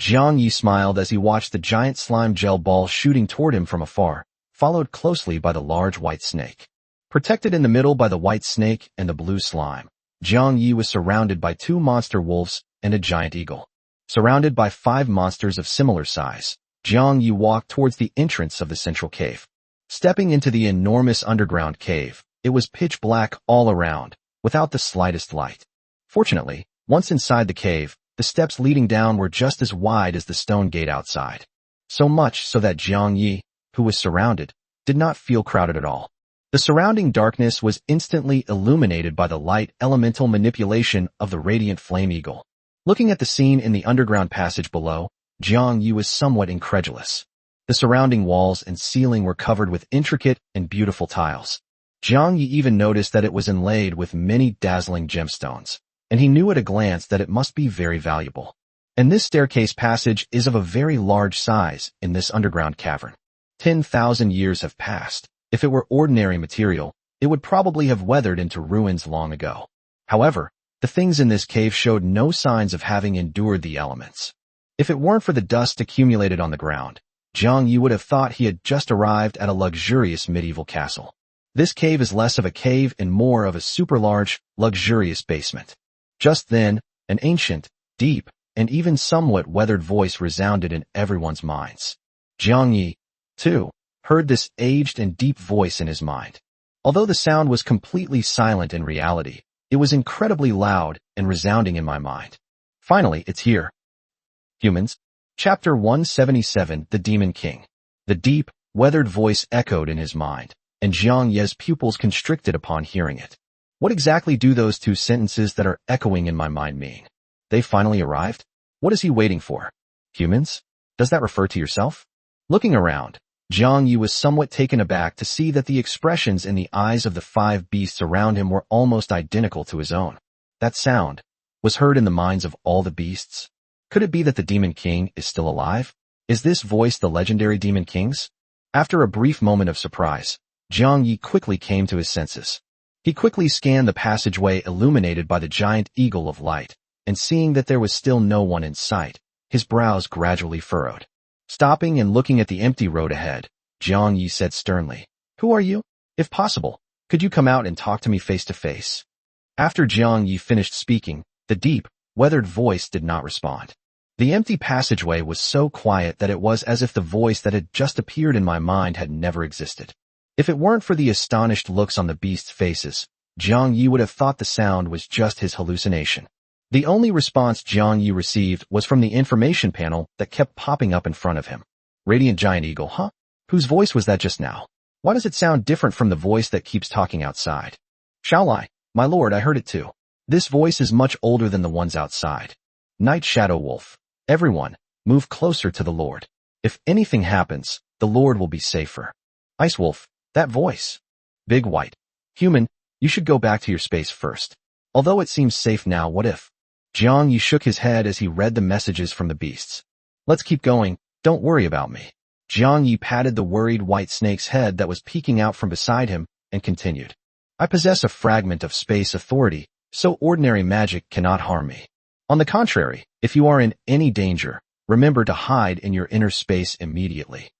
Jiang Yi smiled as he watched the giant slime gel ball shooting toward him from afar, followed closely by the large white snake. Protected in the middle by the white snake and the blue slime, Jiang Yi was surrounded by 2 monster wolves and a giant eagle. Surrounded by 5 monsters of similar size, Jiang Yi walked towards the entrance of the central cave. Stepping into the enormous underground cave, it was pitch black all around, without the slightest light. Fortunately, once inside the cave, the steps leading down were just as wide as the stone gate outside. So much so that Jiang Yi, who was surrounded, did not feel crowded at all. The surrounding darkness was instantly illuminated by the light elemental manipulation of the radiant flame eagle. Looking at the scene in the underground passage below, Jiang Yi was somewhat incredulous. The surrounding walls and ceiling were covered with intricate and beautiful tiles. Jiang Yi even noticed that it was inlaid with many dazzling gemstones, and he knew at a glance that it must be very valuable. And this staircase passage is of a very large size in this underground cavern. 10,000 years have passed. If it were ordinary material, it would probably have weathered into ruins long ago. However, the things in this cave showed no signs of having endured the elements. If it weren't for the dust accumulated on the ground, Jiang Yi would have thought he had just arrived at a luxurious medieval castle. This cave is less of a cave and more of a super large, luxurious basement. Just then, an ancient, deep, and even somewhat weathered voice resounded in everyone's minds. Jiang Yi, too, heard this aged and deep voice in his mind. Although the sound was completely silent in reality, it was incredibly loud and resounding in my mind. Finally, it's here. Humans. Chapter 177, The Demon King. The deep, weathered voice echoed in his mind, and Jiang Yi's pupils constricted upon hearing it. What exactly do those 2 sentences that are echoing in my mind mean? They finally arrived? What is he waiting for? Humans? Does that refer to yourself? Looking around, Jiang Yi was somewhat taken aback to see that the expressions in the eyes of the 5 beasts around him were almost identical to his own. That sound was heard in the minds of all the beasts. Could it be that the Demon King is still alive? Is this voice the legendary Demon King's? After a brief moment of surprise, Jiang Yi quickly came to his senses. He quickly scanned the passageway illuminated by the giant eagle of light, and seeing that there was still no one in sight, his brows gradually furrowed. Stopping and looking at the empty road ahead, Jiang Yi said sternly, "Who are you? If possible, could you come out and talk to me face to face?" After Jiang Yi finished speaking, the deep, weathered voice did not respond. The empty passageway was so quiet that it was as if the voice that had just appeared in my mind had never existed. If it weren't for the astonished looks on the beasts' faces, Jiang Yi would have thought the sound was just his hallucination. The only response Jiang Yi received was from the information panel that kept popping up in front of him. Radiant Giant Eagle, huh? Whose voice was that just now? Why does it sound different from the voice that keeps talking outside? Shall I? My lord, I heard it too. This voice is much older than the ones outside. Night Shadow Wolf. Everyone, move closer to the Lord. If anything happens, the Lord will be safer. Ice Wolf. That voice. Big White. Human, you should go back to your space first. Although it seems safe now, what if? Jiang Yi shook his head as he read the messages from the beasts. Let's keep going, don't worry about me. Jiang Yi patted the worried white snake's head that was peeking out from beside him, and continued. I possess a fragment of space authority, so ordinary magic cannot harm me. On the contrary, if you are in any danger, remember to hide in your inner space immediately.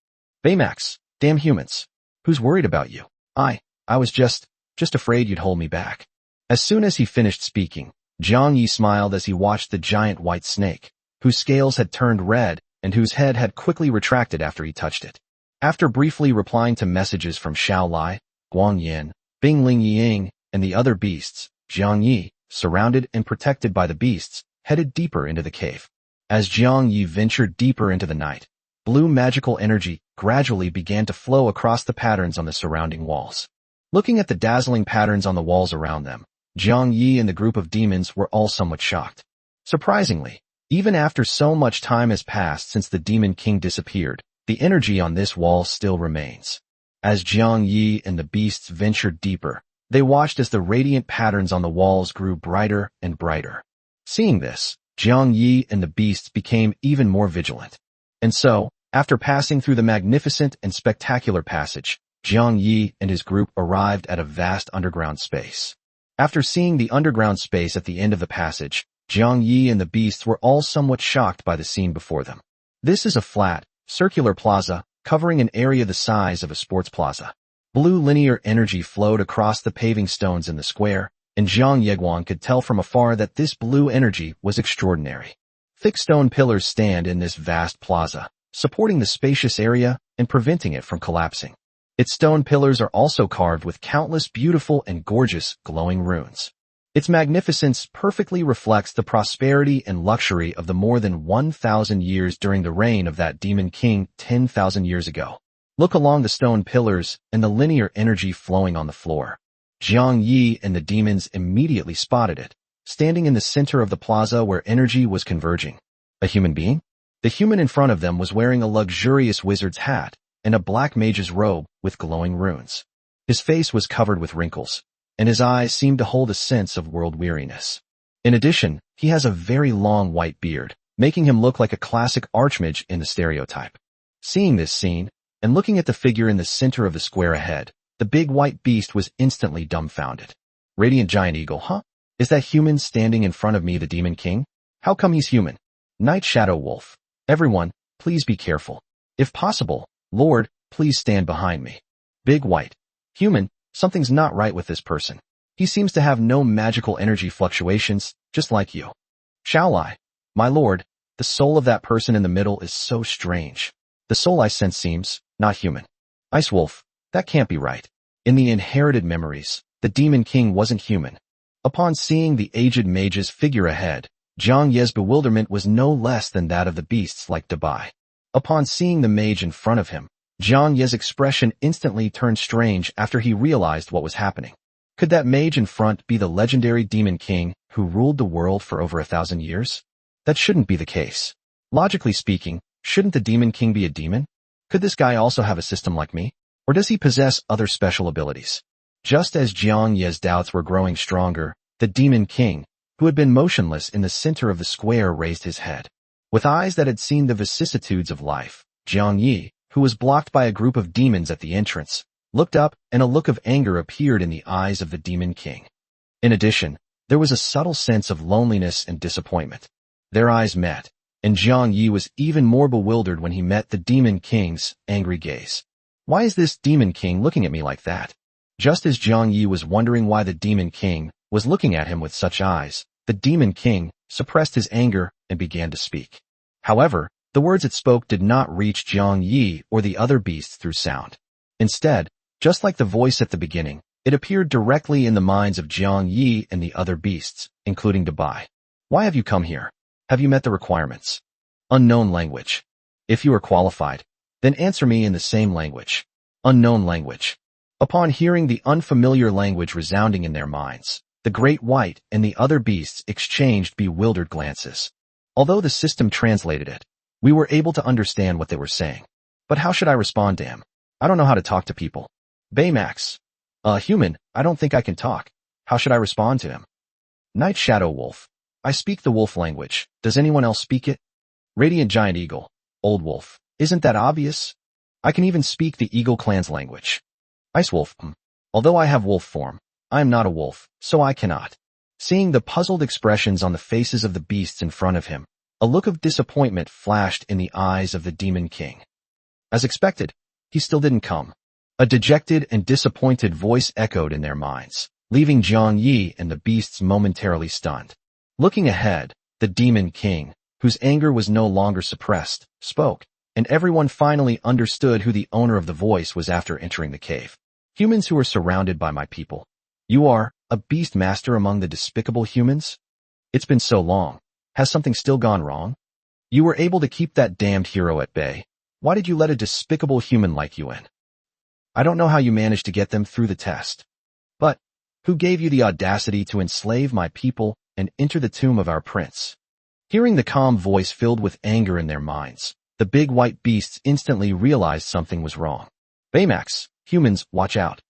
Baymax, damn humans. Who's worried about you? I was just afraid you'd hold me back. As soon as he finished speaking, Jiang Yi smiled as he watched the giant white snake, whose scales had turned red and whose head had quickly retracted after he touched it. After briefly replying to messages from Xiao Lai, Guang Yin, Bing Ling Ying, and the other beasts, Jiang Yi surrounded and protected by the beasts, headed deeper into the cave. As Jiang Yi ventured deeper into the night, blue magical energy gradually began to flow across the patterns on the surrounding walls. Looking at the dazzling patterns on the walls around them, Jiang Yi and the group of demons were all somewhat shocked. Surprisingly, even after so much time has passed since the Demon King disappeared, the energy on this wall still remains. As Jiang Yi and the beasts ventured deeper, they watched as the radiant patterns on the walls grew brighter and brighter. Seeing this, Jiang Yi and the beasts became even more vigilant. And so, after passing through the magnificent and spectacular passage, Jiang Yi and his group arrived at a vast underground space. After seeing the underground space at the end of the passage, Jiang Yi and the beasts were all somewhat shocked by the scene before them. This is a flat, circular plaza, covering an area the size of a sports plaza. Blue linear energy flowed across the paving stones in the square, and Zhang Yeguan could tell from afar that this blue energy was extraordinary. Thick stone pillars stand in this vast plaza, supporting the spacious area and preventing it from collapsing. Its stone pillars are also carved with countless beautiful and gorgeous glowing runes. Its magnificence perfectly reflects the prosperity and luxury of the more than 1,000 years during the reign of that demon king 10,000 years ago. Look along the stone pillars and the linear energy flowing on the floor. Jiang Yi and the demons immediately spotted it, standing in the center of the plaza where energy was converging. A human being? The human in front of them was wearing a luxurious wizard's hat and a black mage's robe with glowing runes. His face was covered with wrinkles, and his eyes seemed to hold a sense of world weariness. In addition, he has a very long white beard, making him look like a classic archmage in the stereotype. Seeing this scene, and looking at the figure in the center of the square ahead, the big white beast was instantly dumbfounded. Radiant Giant Eagle, huh? Is that human standing in front of me the Demon King? How come he's human? Night Shadow Wolf. Everyone, please be careful. If possible, Lord, please stand behind me. Big white. Human, something's not right with this person. He seems to have no magical energy fluctuations, just like you. Shall I? My lord, the soul of that person in the middle is so strange. The soul I sense seems not human. Ice Wolf, that can't be right. In the inherited memories, the Demon King wasn't human. Upon seeing the aged mage's figure ahead, Zhang Ye's bewilderment was no less than that of the beasts like Dabai. Upon seeing the mage in front of him, Zhang Ye's expression instantly turned strange after he realized what was happening. Could that mage in front be the legendary Demon King who ruled the world for over 1,000 years? That shouldn't be the case. Logically speaking, shouldn't the Demon King be a demon? Could this guy also have a system like me? Or does he possess other special abilities? Just as Jiang Ye's doubts were growing stronger, the Demon King, who had been motionless in the center of the square, raised his head. With eyes that had seen the vicissitudes of life, Jiang Yi, who was blocked by a group of demons at the entrance, looked up and a look of anger appeared in the eyes of the Demon King. In addition, there was a subtle sense of loneliness and disappointment. Their eyes met, and Jiang Yi was even more bewildered when he met the Demon King's angry gaze. Why is this Demon King looking at me like that? Just as Jiang Yi was wondering why the Demon King was looking at him with such eyes, the Demon King suppressed his anger and began to speak. However, the words it spoke did not reach Jiang Yi or the other beasts through sound. Instead, just like the voice at the beginning, it appeared directly in the minds of Jiang Yi and the other beasts, including Dabai. Why have you come here? Have you met the requirements? Unknown language. If you are qualified, then answer me in the same language. Unknown language. Upon hearing the unfamiliar language resounding in their minds, the Great White and the other beasts exchanged bewildered glances. Although the system translated it, we were able to understand what they were saying. But how should I respond to him? I don't know how to talk to people. Baymax. Human, I don't think I can talk. How should I respond to him? Night Shadow Wolf. I speak the wolf language. Does anyone else speak it? Radiant Giant Eagle. Old Wolf. Isn't that obvious? I can even speak the Eagle Clan's language. Ice Wolf. Although I have wolf form, I am not a wolf, so I cannot. Seeing the puzzled expressions on the faces of the beasts in front of him, a look of disappointment flashed in the eyes of the Demon King. As expected, he still didn't come. A dejected and disappointed voice echoed in their minds, leaving Jiang Yi and the beasts momentarily stunned. Looking ahead, the Demon King, whose anger was no longer suppressed, spoke, and everyone finally understood who the owner of the voice was after entering the cave. Humans who are surrounded by my people. You are a beast master among the despicable humans? It's been so long. Has something still gone wrong? You were able to keep that damned hero at bay. Why did you let a despicable human like you in? I don't know how you managed to get them through the test. But who gave you the audacity to enslave my people and enter the tomb of our prince? Hearing the calm voice filled with anger in their minds, the big white beasts instantly realized something was wrong. Baymax, humans, watch out.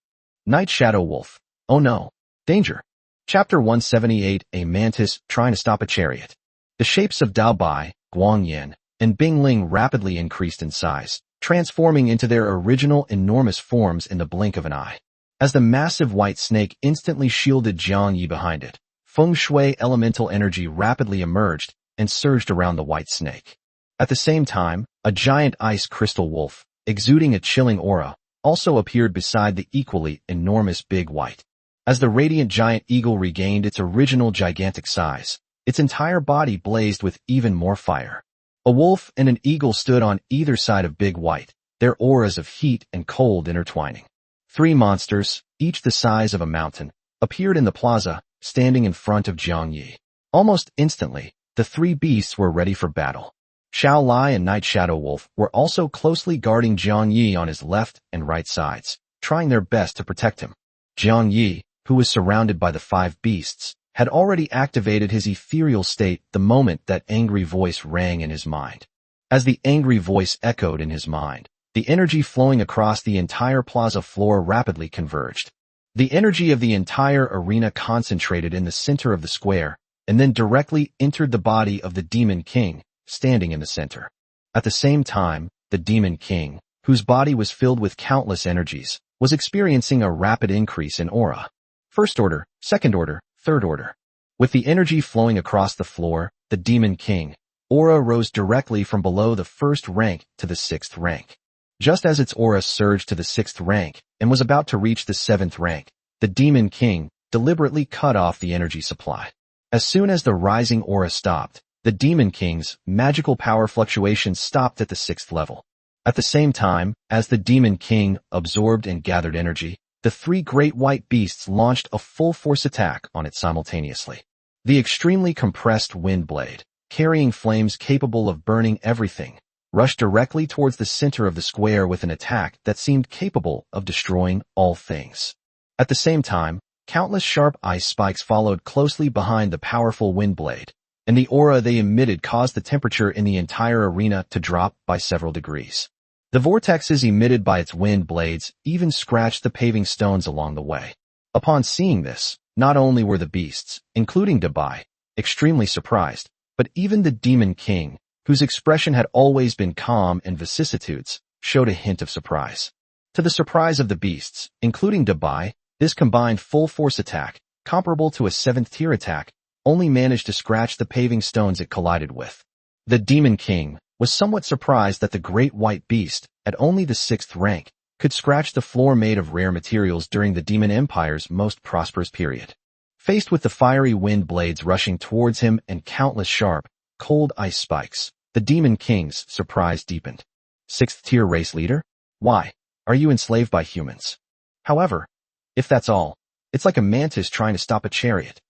Night Shadow Wolf. Oh no. Danger. Chapter 178, A Mantis Trying to Stop a Chariot. The shapes of Dao Bai, Guangyin, and Bingling rapidly increased in size, transforming into their original enormous forms in the blink of an eye. As the massive white snake instantly shielded Jiang Yi behind it, feng shui elemental energy rapidly emerged and surged around the white snake. At the same time, a giant ice crystal wolf, exuding a chilling aura, also appeared beside the equally enormous big white. As the radiant giant eagle regained its original gigantic size, its entire body blazed with even more fire. A wolf and an eagle stood on either side of Big White, their auras of heat and cold intertwining. Three monsters, each the size of a mountain, appeared in the plaza, standing in front of Jiang Yi. Almost instantly, the three beasts were ready for battle. Xiao Lai and Night Shadow Wolf were also closely guarding Jiang Yi on his left and right sides, trying their best to protect him. Jiang Yi, who was surrounded by the five beasts, had already activated his ethereal state the moment that angry voice rang in his mind. As the angry voice echoed in his mind, the energy flowing across the entire plaza floor rapidly converged. The energy of the entire arena concentrated in the center of the square, and then directly entered the body of the Demon King, standing in the center. At the same time, the Demon King, whose body was filled with countless energies, was experiencing a rapid increase in aura. First order, second order, third order. With the energy flowing across the floor, the Demon King, aura rose directly from below the first rank to the sixth rank. Just as its aura surged to the sixth rank and was about to reach the seventh rank, the Demon King deliberately cut off the energy supply. As soon as the rising aura stopped, the Demon King's magical power fluctuations stopped at the sixth level. At the same time, as the Demon King absorbed and gathered energy, the three great white beasts launched a full-force attack on it simultaneously. The extremely compressed wind blade, carrying flames capable of burning everything, rushed directly towards the center of the square with an attack that seemed capable of destroying all things. At the same time, countless sharp ice spikes followed closely behind the powerful wind blade, and the aura they emitted caused the temperature in the entire arena to drop by several degrees. The vortexes emitted by its wind blades even scratched the paving stones along the way. Upon seeing this, not only were the beasts, including Dabai, extremely surprised, but even the Demon King, whose expression had always been calm and vicissitudes, showed a hint of surprise. To the surprise of the beasts, including Dabai, this combined full-force attack, comparable to a seventh-tier attack, only managed to scratch the paving stones it collided with. The Demon King was somewhat surprised that the great white beast, at only the sixth rank, could scratch the floor made of rare materials during the Demon Empire's most prosperous period. Faced with the fiery wind blades rushing towards him and countless sharp, cold ice spikes, the Demon King's surprise deepened. Sixth-tier race leader? Why? Are you enslaved by humans? However, if that's all, it's like a mantis trying to stop a chariot.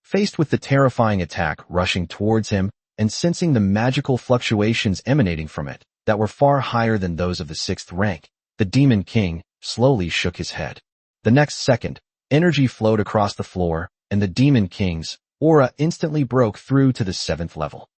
Faced with the terrifying attack rushing towards him, and sensing the magical fluctuations emanating from it that were far higher than those of the sixth rank, the Demon King slowly shook his head. The next second, energy flowed across the floor, and the Demon King's aura instantly broke through to the seventh level.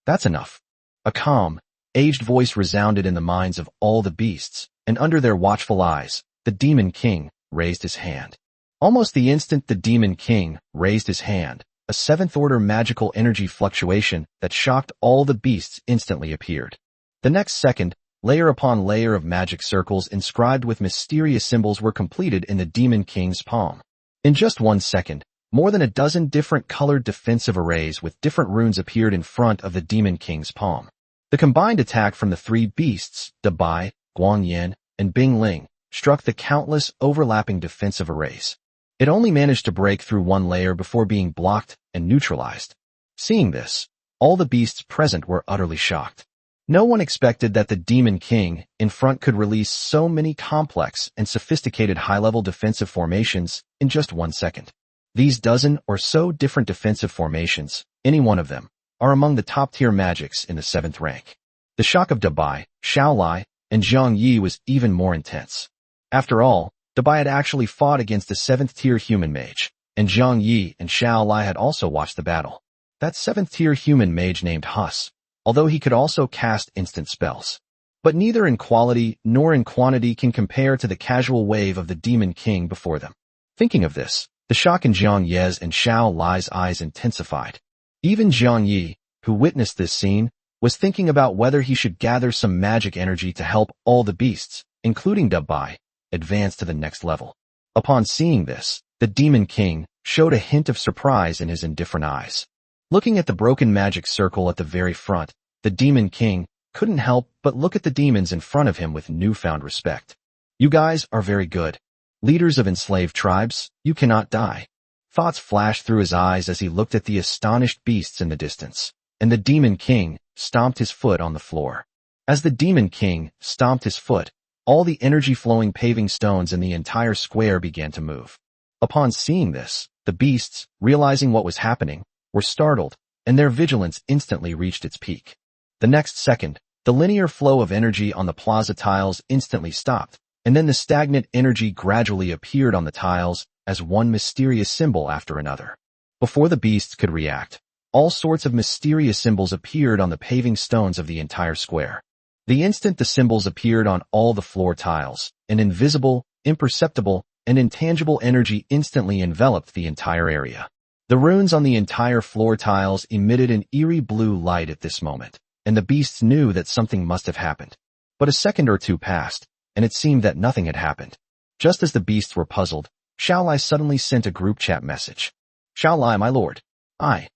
That's enough. A calm, aged voice resounded in the minds of all the beasts, and under their watchful eyes, the Demon King raised his hand. Almost the instant the Demon King raised his hand, a seventh-order magical energy fluctuation that shocked all the beasts instantly appeared. The next second, layer upon layer of magic circles inscribed with mysterious symbols were completed in the Demon King's palm. In just 1 second, more than a dozen different colored defensive arrays with different runes appeared in front of the Demon King's palm. The combined attack from the three beasts, Dabai, Guangyin, and Bingling, struck the countless overlapping defensive arrays. It only managed to break through one layer before being blocked and neutralized. Seeing this, all the beasts present were utterly shocked. No one expected that the Demon King in front could release so many complex and sophisticated high-level defensive formations in just 1 second. These dozen or so different defensive formations, any one of them, are among the top-tier magics in the 7th rank. The shock of Dabai, Xiaolai, and Zhang Yi was even more intense. After all, Dabai had actually fought against the 7th-tier human mage, and Zhang Yi and Xiaolai had also watched the battle. That 7th-tier human mage named Hus, although he could also cast instant spells. But neither in quality nor in quantity can compare to the casual wave of the Demon King before them. Thinking of this, the shock in Zhang Yi's and Xiao Lai's eyes intensified. Even Zhang Yi, who witnessed this scene, was thinking about whether he should gather some magic energy to help all the beasts, including Dabai, advance to the next level. Upon seeing this, the Demon King showed a hint of surprise in his indifferent eyes. Looking at the broken magic circle at the very front, the Demon King couldn't help but look at the demons in front of him with newfound respect. You guys are very good. Leaders of enslaved tribes, you cannot die. Thoughts flashed through his eyes as he looked at the astonished beasts in the distance, and the Demon King stomped his foot on the floor. As the Demon King stomped his foot, all the energy-flowing paving stones in the entire square began to move. Upon seeing this, the beasts, realizing what was happening, were startled, and their vigilance instantly reached its peak. The next second, the linear flow of energy on the plaza tiles instantly stopped, and then the stagnant energy gradually appeared on the tiles as one mysterious symbol after another. Before the beasts could react, all sorts of mysterious symbols appeared on the paving stones of the entire square. The instant the symbols appeared on all the floor tiles, an invisible, imperceptible, and intangible energy instantly enveloped the entire area. The runes on the entire floor tiles emitted an eerie blue light at this moment, and the beasts knew that something must have happened. But a second or two passed, and it seemed that nothing had happened. Just as the beasts were puzzled, Xiaolai suddenly sent a group chat message. Xiaolai, my lord. I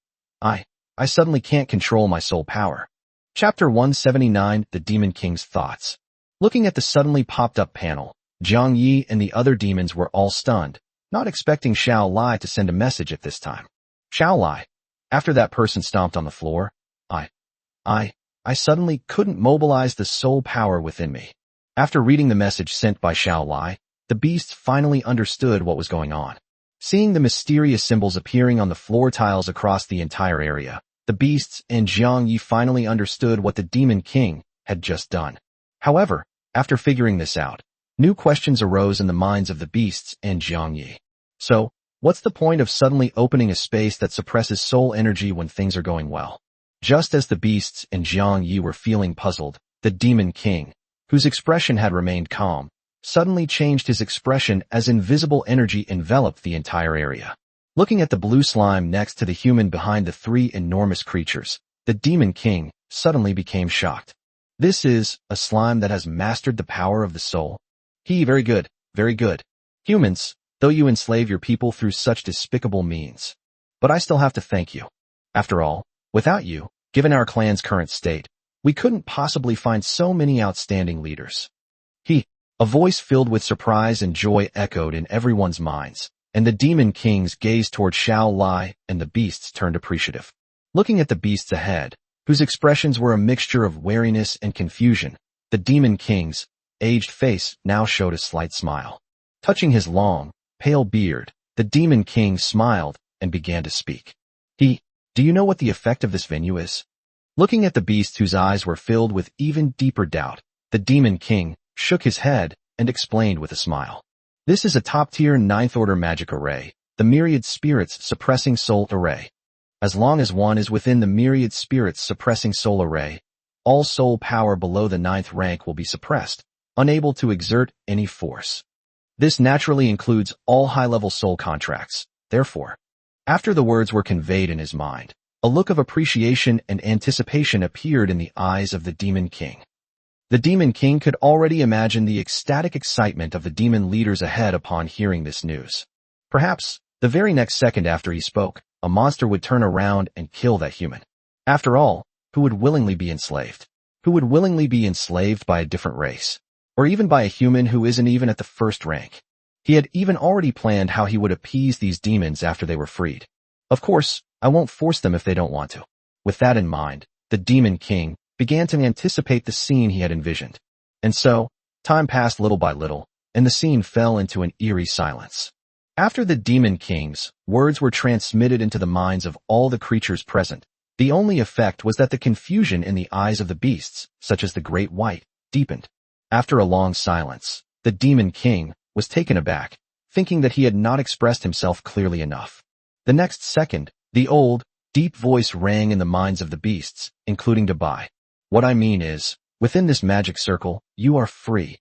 suddenly can't control my soul power. Chapter 179, The Demon King's Thoughts. Looking at the suddenly popped-up panel, Zhang Yi and the other demons were all stunned, not expecting Xiaolai to send a message at this time. Xiaolai, after that person stomped on the floor, I suddenly couldn't mobilize the soul power within me. After reading the message sent by Xiaolai, the beasts finally understood what was going on. Seeing the mysterious symbols appearing on the floor tiles across the entire area, the beasts and Zhang Yi finally understood what the Demon King had just done. However, after figuring this out, new questions arose in the minds of the beasts and Zhang Yi. So, what's the point of suddenly opening a space that suppresses soul energy when things are going well? Just as the beasts and Zhang Yi were feeling puzzled, the Demon King, whose expression had remained calm, suddenly changed his expression as invisible energy enveloped the entire area. Looking at the blue slime next to the human behind the three enormous creatures, the Demon King suddenly became shocked. This is a slime that has mastered the power of the soul. Very good, very good. Humans, though you enslave your people through such despicable means. But I still have to thank you. After all, without you, given our clan's current state, we couldn't possibly find so many outstanding leaders. A voice filled with surprise and joy echoed in everyone's minds, and the Demon Kings gazed toward Xiaolai and the beasts turned appreciative. Looking at the beasts ahead, whose expressions were a mixture of wariness and confusion, the Demon King's aged face now showed a slight smile. Touching his long, pale beard, the Demon King smiled and began to speak. Do you know what the effect of this venue is? Looking at the beasts whose eyes were filled with even deeper doubt, the Demon King shook his head and explained with a smile. This is a top-tier 9th order magic array, the Myriad Spirits Suppressing Soul Array. As long as one is within the Myriad Spirits Suppressing Soul Array, all soul power below the 9th rank will be suppressed, unable to exert any force. This naturally includes all high-level soul contracts. Therefore, after the words were conveyed in his mind, a look of appreciation and anticipation appeared in the eyes of the Demon King. The Demon King could already imagine the ecstatic excitement of the demon leaders ahead upon hearing this news. Perhaps, the very next second after he spoke, a monster would turn around and kill that human. After all, who would willingly be enslaved? Who would willingly be enslaved by a different race? Or even by a human who isn't even at the 1st rank? He had even already planned how he would appease these demons after they were freed. Of course, I won't force them if they don't want to. With that in mind, the Demon King began to anticipate the scene he had envisioned. And so, time passed little by little, and the scene fell into an eerie silence. After the Demon King's words were transmitted into the minds of all the creatures present, the only effect was that the confusion in the eyes of the beasts, such as the Great White, deepened. After a long silence, the Demon King was taken aback, thinking that he had not expressed himself clearly enough. The next second, the old, deep voice rang in the minds of the beasts, including Dabai. What I mean is, within this magic circle, you are free,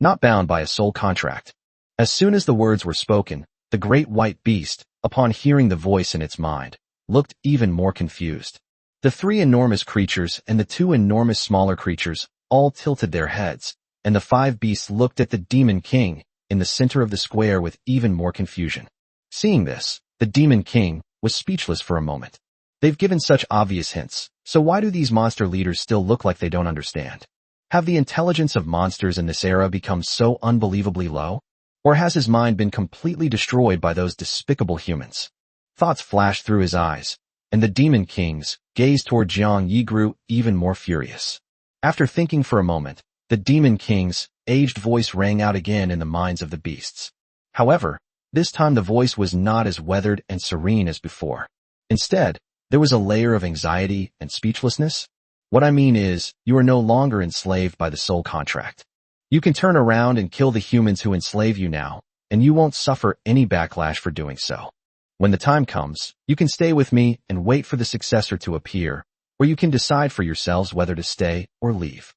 not bound by a soul contract. As soon as the words were spoken, the Great White Beast, upon hearing the voice in its mind, looked even more confused. The three enormous creatures and the two enormous smaller creatures all tilted their heads, and the five beasts looked at the Demon King in the center of the square with even more confusion. Seeing this, the Demon King was speechless for a moment. They've given such obvious hints, so why do these monster leaders still look like they don't understand? Have the intelligence of monsters in this era become so unbelievably low? Or has his mind been completely destroyed by those despicable humans? Thoughts flashed through his eyes, and the Demon King's gaze toward Jiang Yi grew even more furious. After thinking for a moment, the Demon King's aged voice rang out again in the minds of the beasts. However, this time the voice was not as weathered and serene as before. Instead, there was a layer of anxiety and speechlessness. What I mean is, you are no longer enslaved by the soul contract. You can turn around and kill the humans who enslave you now, and you won't suffer any backlash for doing so. When the time comes, you can stay with me and wait for the successor to appear, or you can decide for yourselves whether to stay or leave.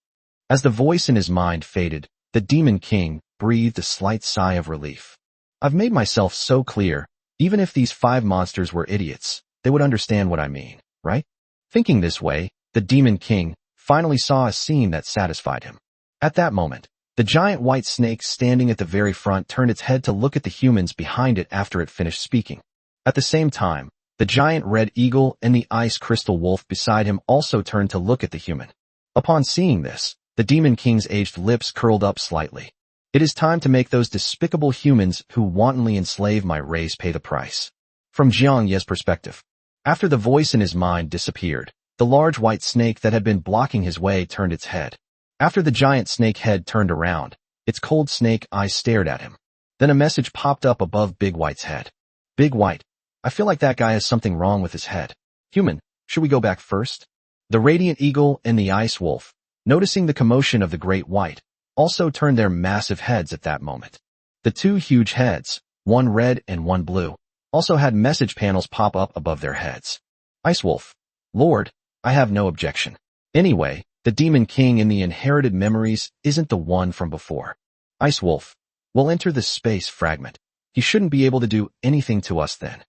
As the voice in his mind faded, the Demon King breathed a slight sigh of relief. I've made myself so clear, even if these five monsters were idiots, they would understand what I mean, right? Thinking this way, the Demon King finally saw a scene that satisfied him. At that moment, the giant white snake standing at the very front turned its head to look at the humans behind it after it finished speaking. At the same time, the giant red eagle and the ice crystal wolf beside him also turned to look at the human. Upon seeing this, the Demon King's aged lips curled up slightly. It is time to make those despicable humans who wantonly enslave my race pay the price. From Jiang Ye's perspective, after the voice in his mind disappeared, the large white snake that had been blocking his way turned its head. After the giant snake head turned around, its cold snake eyes stared at him. Then a message popped up above Big White's head. Big White, I feel like that guy has something wrong with his head. Human, should we go back first? The radiant eagle and the ice wolf, noticing the commotion of the Great White, also turned their massive heads at that moment. The two huge heads, one red and one blue, also had message panels pop up above their heads. Ice Wolf, Lord, I have no objection. Anyway, the Demon King in the inherited memories isn't the one from before. Ice Wolf, we'll enter the space fragment. He shouldn't be able to do anything to us then.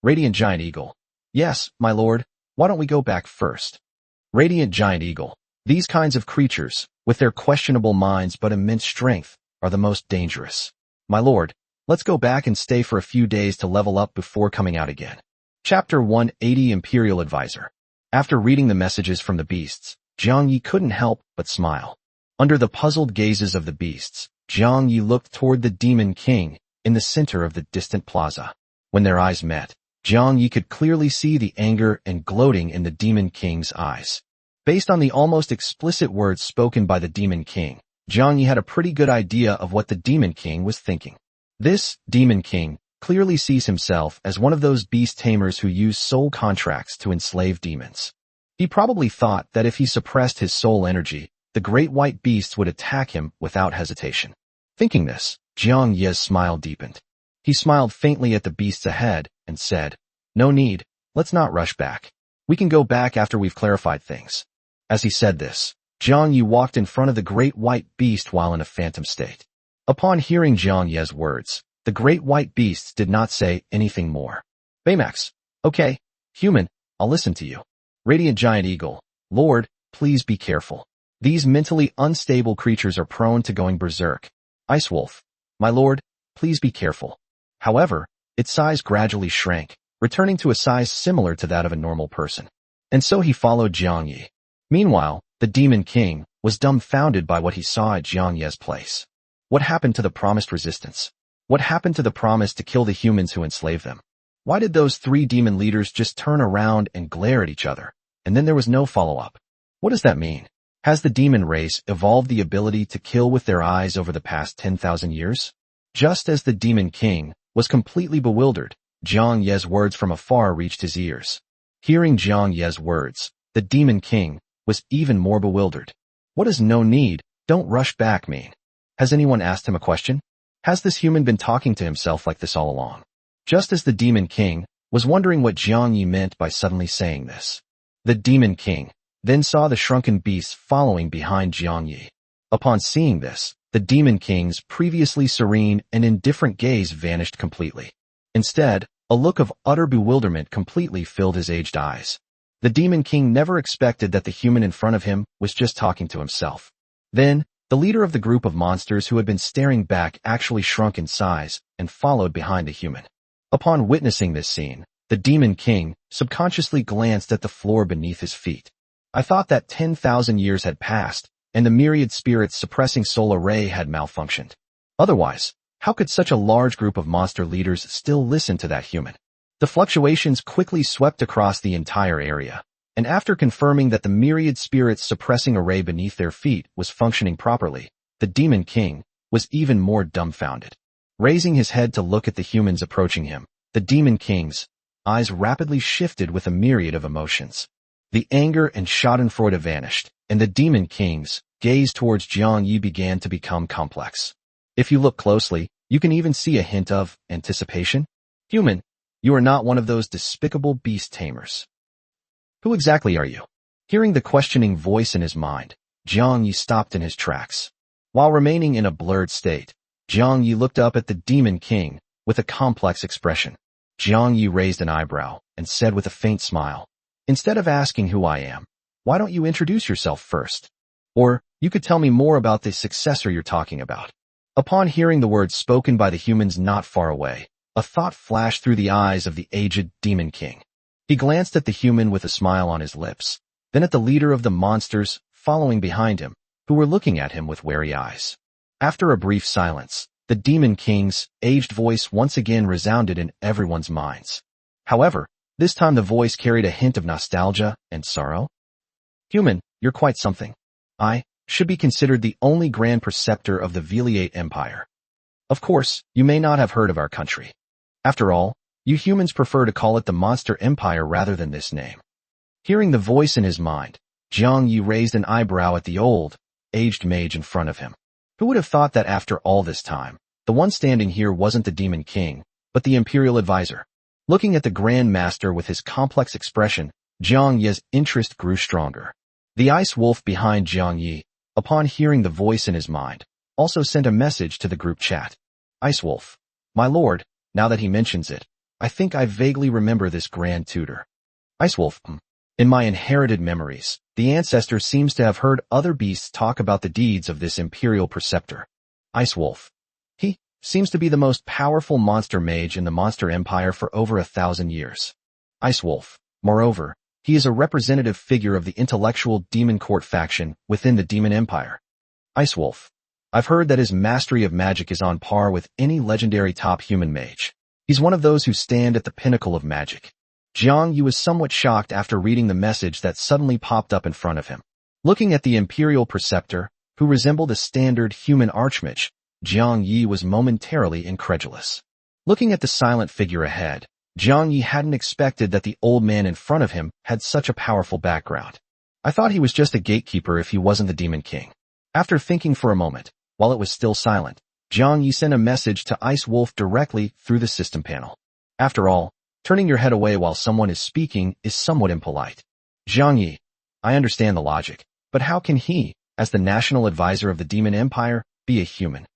Radiant Giant Eagle, yes, my lord, why don't we go back first? Radiant Giant Eagle, these kinds of creatures, with their questionable minds but immense strength, are the most dangerous. My lord, let's go back and stay for a few days to level up before coming out again. Chapter 180 Imperial Advisor. After reading the messages from the beasts, Jiang Yi couldn't help but smile. Under the puzzled gazes of the beasts, Jiang Yi looked toward the Demon King in the center of the distant plaza. When their eyes met, Jiang Yi could clearly see the anger and gloating in the Demon King's eyes. Based on the almost explicit words spoken by the Demon King, Jiang Yi had a pretty good idea of what the Demon King was thinking. This Demon King clearly sees himself as one of those beast tamers who use soul contracts to enslave demons. He probably thought that if he suppressed his soul energy, the great white beasts would attack him without hesitation. Thinking this, Jiang Ye's smile deepened. He smiled faintly at the beasts ahead and said, "No need, let's not rush back. We can go back after we've clarified things." As he said this, Jiang Yi walked in front of the great white beast while in a phantom state. Upon hearing Jiang Ye's words, the great white beasts did not say anything more. Baymax, okay, human, I'll listen to you. Radiant Giant Eagle, Lord, please be careful. These mentally unstable creatures are prone to going berserk. Ice Wolf, my lord, please be careful. However, its size gradually shrank, returning to a size similar to that of a normal person. And so he followed Jiang Yi. Meanwhile, the Demon King was dumbfounded by what he saw at Jiang Ye's place. What happened to the promised resistance? What happened to the promise to kill the humans who enslaved them? Why did those three demon leaders just turn around and glare at each other, and then there was no follow-up? What does that mean? Has the demon race evolved the ability to kill with their eyes over the past 10,000 years? Just as the Demon King was completely bewildered. Jiang Ye's words from afar reached his ears. Hearing Jiang Ye's words, the Demon King was even more bewildered. What does no need, don't rush back mean? Has anyone asked him a question? Has this human been talking to himself like this all along? Just as the Demon King was wondering what Jiang Yi meant by suddenly saying this, the Demon King then saw the shrunken beast following behind Jiang Yi. Upon seeing this, the Demon King's previously serene and indifferent gaze vanished completely. Instead, a look of utter bewilderment completely filled his aged eyes. The Demon King never expected that the human in front of him was just talking to himself. Then, the leader of the group of monsters who had been staring back actually shrunk in size and followed behind the human. Upon witnessing this scene, the Demon King subconsciously glanced at the floor beneath his feet. I thought that 10,000 years had passed, and the myriad spirits suppressing soul array had malfunctioned. Otherwise, how could such a large group of monster leaders still listen to that human? The fluctuations quickly swept across the entire area, and after confirming that the myriad spirits suppressing array beneath their feet was functioning properly, the Demon King was even more dumbfounded. Raising his head to look at the humans approaching him, the Demon King's eyes rapidly shifted with a myriad of emotions. The anger and schadenfreude vanished, and the Demon King's gaze towards Jiang Yi began to become complex. If you look closely, you can even see a hint of anticipation. Human, you are not one of those despicable beast tamers. Who exactly are you? Hearing the questioning voice in his mind, Jiang Yi stopped in his tracks. While remaining in a blurred state, Jiang Yi looked up at the Demon King with a complex expression. Jiang Yi raised an eyebrow and said with a faint smile, "Instead of asking who I am, why don't you introduce yourself first? Or, you could tell me more about the successor you're talking about." Upon hearing the words spoken by the humans not far away, a thought flashed through the eyes of the aged Demon King. He glanced at the human with a smile on his lips, then at the leader of the monsters following behind him, who were looking at him with wary eyes. After a brief silence, the Demon King's aged voice once again resounded in everyone's minds. However, this time the voice carried a hint of nostalgia and sorrow. "Human, you're quite something. I should be considered the only Grand Preceptor of the Veliate Empire. Of course, you may not have heard of our country. After all, you humans prefer to call it the Monster Empire rather than this name." Hearing the voice in his mind, Jiang Yi raised an eyebrow at the old, aged mage in front of him. Who would have thought that after all this time, the one standing here wasn't the Demon King, but the Imperial Advisor? Looking at the Grand Master with his complex expression, Jiang Yi's interest grew stronger. The Ice Wolf behind Jiang Yi, upon hearing the voice in his mind, also sent a message to the group chat. "Ice Wolf, my lord, now that he mentions it, I think I vaguely remember this Grand Tutor. Ice Wolf, in my inherited memories, the ancestor seems to have heard other beasts talk about the deeds of this Imperial Preceptor. Ice Wolf. He seems to be the most powerful monster mage in the Monster Empire for over 1,000 years. Ice Wolf. Moreover, he is a representative figure of the intellectual Demon Court faction within the Demon Empire. Ice Wolf. I've heard that his mastery of magic is on par with any legendary top human mage. He's one of those who stand at the pinnacle of magic." Jiang Yi was somewhat shocked after reading the message that suddenly popped up in front of him. Looking at the Imperial Preceptor, who resembled a standard human archmage, Jiang Yi was momentarily incredulous. Looking at the silent figure ahead, Jiang Yi hadn't expected that the old man in front of him had such a powerful background. I thought he was just a gatekeeper if he wasn't the Demon King. After thinking for a moment, while it was still silent, Jiang Yi sent a message to Ice Wolf directly through the system panel. After all, turning your head away while someone is speaking is somewhat impolite. Jiang Yi, I understand the logic, but how can he, as the national advisor of the Demon Empire, be a human?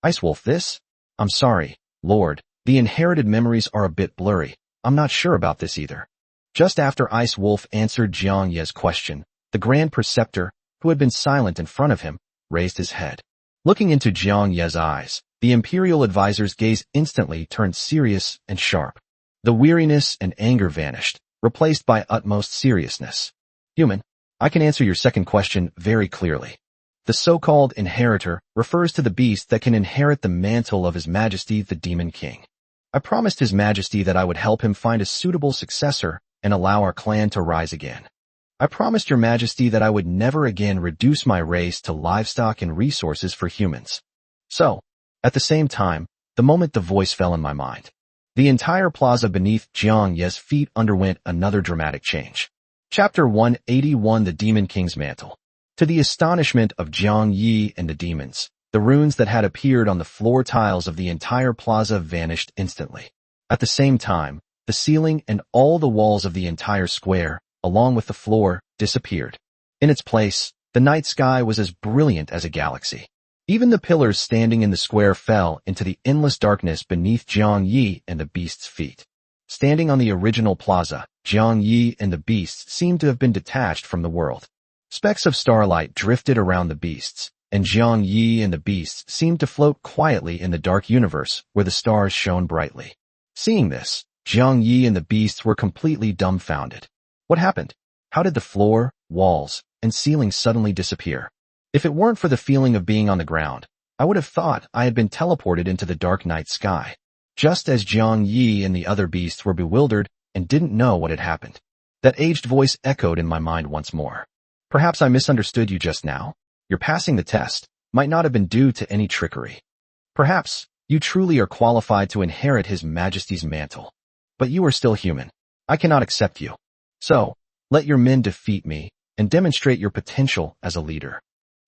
Ice Wolf, this? I'm sorry, Lord, the inherited memories are a bit blurry. I'm not sure about this either. Just after Ice Wolf answered Jiang Yi's question, the Grand Preceptor, who had been silent in front of him, raised his head. Looking into Jiang Yi's eyes, the Imperial Advisor's gaze instantly turned serious and sharp. The weariness and anger vanished, replaced by utmost seriousness. Human, I can answer your second question very clearly. The so-called inheritor refers to the beast that can inherit the mantle of His Majesty the Demon King. I promised His Majesty that I would help him find a suitable successor and allow our clan to rise again. I promised Your Majesty that I would never again reduce my race to livestock and resources for humans. So, at the same time, the moment the voice fell in my mind. The entire plaza beneath Jiang Ye's feet underwent another dramatic change. Chapter 181: The Demon King's Mantle. To the astonishment of Jiang Yi and the demons, the runes that had appeared on the floor tiles of the entire plaza vanished instantly. At the same time, the ceiling and all the walls of the entire square, along with the floor, disappeared. In its place, the night sky was as brilliant as a galaxy. Even the pillars standing in the square fell into the endless darkness beneath Jiang Yi and the beast's feet. Standing on the original plaza, Jiang Yi and the beasts seemed to have been detached from the world. Specks of starlight drifted around the beasts, and Jiang Yi and the beasts seemed to float quietly in the dark universe where the stars shone brightly. Seeing this, Jiang Yi and the beasts were completely dumbfounded. What happened? How did the floor, walls, and ceiling suddenly disappear? If it weren't for the feeling of being on the ground, I would have thought I had been teleported into the dark night sky. Just as Jiang Yi and the other beasts were bewildered and didn't know what had happened, that aged voice echoed in my mind once more. Perhaps I misunderstood you just now. Your passing the test might not have been due to any trickery. Perhaps you truly are qualified to inherit His Majesty's mantle. But you are still human. I cannot accept you. So, let your men defeat me and demonstrate your potential as a leader.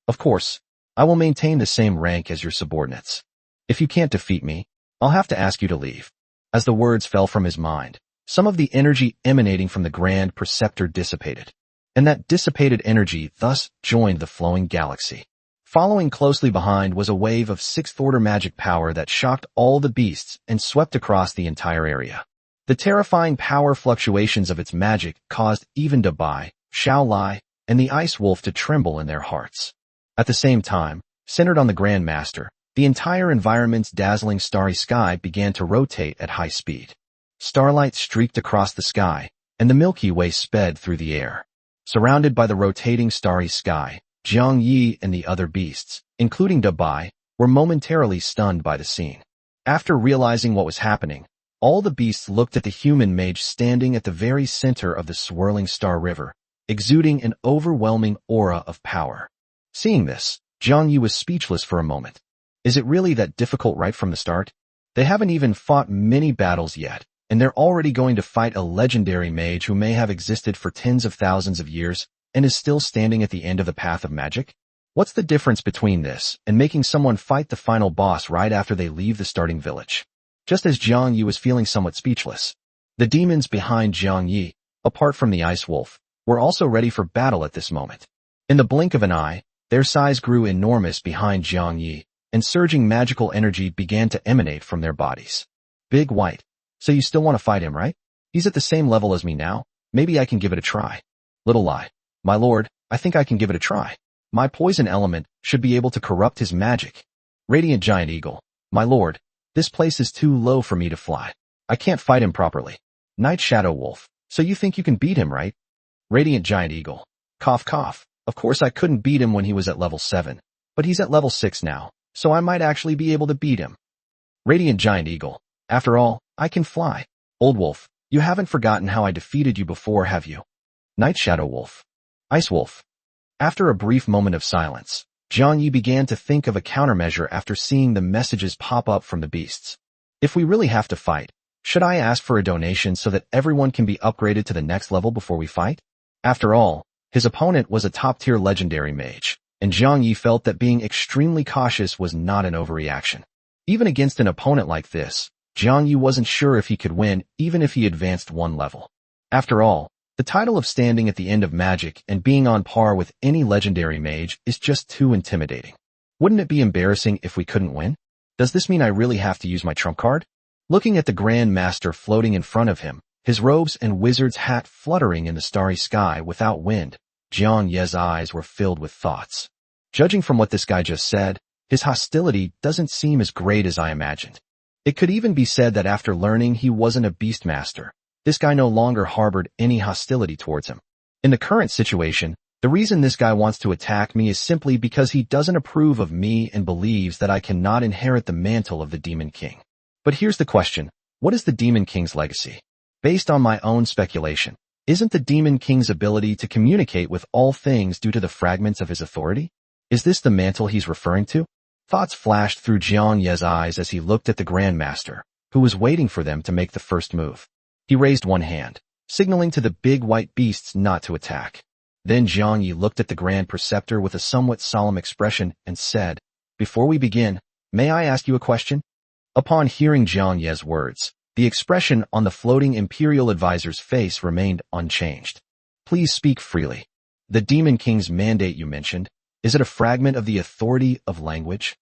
Of course, I will maintain the same rank as your subordinates. If you can't defeat me, I'll have to ask you to leave. As the words fell from his mind, some of the energy emanating from the Grand Preceptor dissipated, and that dissipated energy thus joined the flowing galaxy. Following closely behind was a wave of sixth-order magic power that shocked all the beasts and swept across the entire area. The terrifying power fluctuations of its magic caused even Dabai, Xiaolai, and the Ice Wolf to tremble in their hearts. At the same time, centered on the Grand Master, the entire environment's dazzling starry sky began to rotate at high speed. Starlight streaked across the sky, and the Milky Way sped through the air. Surrounded by the rotating starry sky, Jiang Yi and the other beasts, including Dabai, were momentarily stunned by the scene. After realizing what was happening, all the beasts looked at the human mage standing at the very center of the swirling star river, exuding an overwhelming aura of power. Seeing this, Jiang Yi was speechless for a moment. Is it really that difficult right from the start? They haven't even fought many battles yet, and they're already going to fight a legendary mage who may have existed for tens of thousands of years and is still standing at the end of the path of magic? What's the difference between this and making someone fight the final boss right after they leave the starting village? Just as Jiang Yi was feeling somewhat speechless, the demons behind Jiang Yi, apart from the Ice Wolf, were also ready for battle at this moment. In the blink of an eye, their size grew enormous behind Jiang Yi, and surging magical energy began to emanate from their bodies. Big White, so you still want to fight him, right? He's at the same level as me now. Maybe I can give it a try. Little Lie, my lord, I think I can give it a try. My poison element should be able to corrupt his magic. Radiant Giant Eagle, my lord, this place is too low for me to fly. I can't fight him properly. Night Shadow Wolf, so you think you can beat him, right? Radiant Giant Eagle, cough cough. Of course I couldn't beat him when he was at level 7, but he's at level 6 now, so I might actually be able to beat him. Radiant Giant Eagle, after all, I can fly. Old Wolf, you haven't forgotten how I defeated you before, have you? Night Shadow Wolf. Ice Wolf. After a brief moment of silence, Jiang Yi began to think of a countermeasure after seeing the messages pop up from the beasts. If we really have to fight, should I ask for a donation so that everyone can be upgraded to the next level before we fight? After all, his opponent was a top-tier legendary mage, and Jiang Yi felt that being extremely cautious was not an overreaction. Even against an opponent like this, Jiang Yi wasn't sure if he could win even if he advanced one level. After all, the title of standing at the end of magic and being on par with any legendary mage is just too intimidating. Wouldn't it be embarrassing if we couldn't win? Does this mean I really have to use my trump card? Looking at the Grand Master floating in front of him, his robes and wizard's hat fluttering in the starry sky without wind, Jiang Ye's eyes were filled with thoughts. Judging from what this guy just said, his hostility doesn't seem as great as I imagined. It could even be said that after learning he wasn't a beastmaster, this guy no longer harbored any hostility towards him. In the current situation, the reason this guy wants to attack me is simply because he doesn't approve of me and believes that I cannot inherit the mantle of the Demon King. But here's the question, what is the Demon King's legacy? Based on my own speculation, isn't the Demon King's ability to communicate with all things due to the fragments of his authority? Is this the mantle he's referring to? Thoughts flashed through Jiang Ye's eyes as he looked at the Grandmaster, who was waiting for them to make the first move. He raised one hand, signaling to the big white beasts not to attack. Then Jiang Ye looked at the Grand Preceptor with a somewhat solemn expression and said, "Before we begin, may I ask you a question?" Upon hearing Jiang Ye's words, the expression on the floating Imperial Advisor's face remained unchanged. "Please speak freely. The Demon King's mandate you mentioned, is it a fragment of the authority of language?"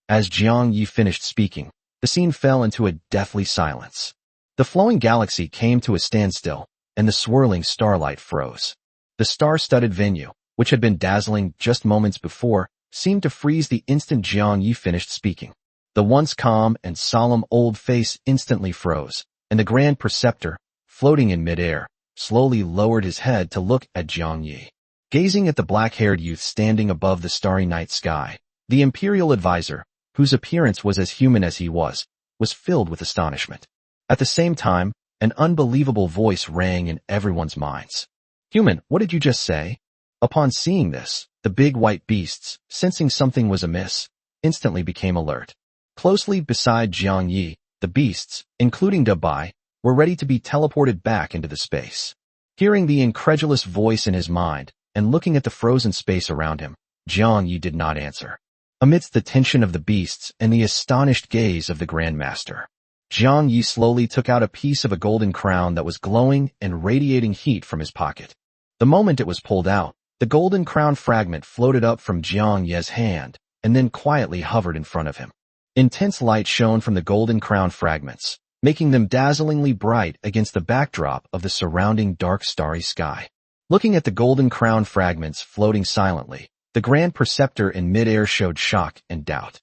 As Jiang Ye finished speaking, the scene fell into a deathly silence. The flowing galaxy came to a standstill, and the swirling starlight froze. The star-studded venue, which had been dazzling just moments before, seemed to freeze the instant Jiang Ye finished speaking. The once calm and solemn old face instantly froze, and the Grand Preceptor, floating in midair, slowly lowered his head to look at Jiang Ye. Gazing at the black-haired youth standing above the starry night sky, the Imperial Advisor, whose appearance was as human as he was filled with astonishment. At the same time, an unbelievable voice rang in everyone's minds. "Human, what did you just say?" Upon seeing this, the big white beasts, sensing something was amiss, instantly became alert. Closely beside Jiang Ye, the beasts, including Dabai, were ready to be teleported back into the space. Hearing the incredulous voice in his mind, and looking at the frozen space around him, Jiang Ye did not answer. Amidst the tension of the beasts and the astonished gaze of the Grandmaster, Jiang Ye slowly took out a piece of a golden crown that was glowing and radiating heat from his pocket. The moment it was pulled out, the golden crown fragment floated up from Jiang Ye's hand and then quietly hovered in front of him. Intense light shone from the golden crown fragments, making them dazzlingly bright against the backdrop of the surrounding dark starry sky. Looking at the golden crown fragments floating silently, the Grand Preceptor in midair showed shock and doubt.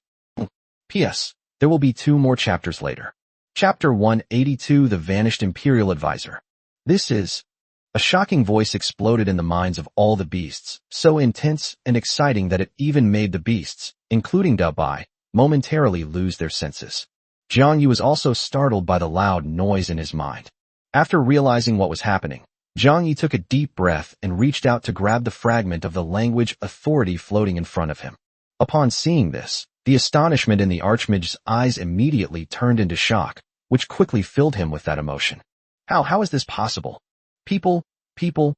P.S. There will be 2 more chapters later. Chapter 182, The Vanished Imperial Advisor. This is... A shocking voice exploded in the minds of all the beasts, so intense and exciting that it even made the beasts, including Dabai, momentarily lose their senses. Jiang Ye was also startled by the loud noise in his mind. After realizing what was happening, Jiang Ye took a deep breath and reached out to grab the fragment of the language authority floating in front of him. Upon seeing this, the astonishment in the Archmage's eyes immediately turned into shock, which quickly filled him with that emotion. How is this possible? People. The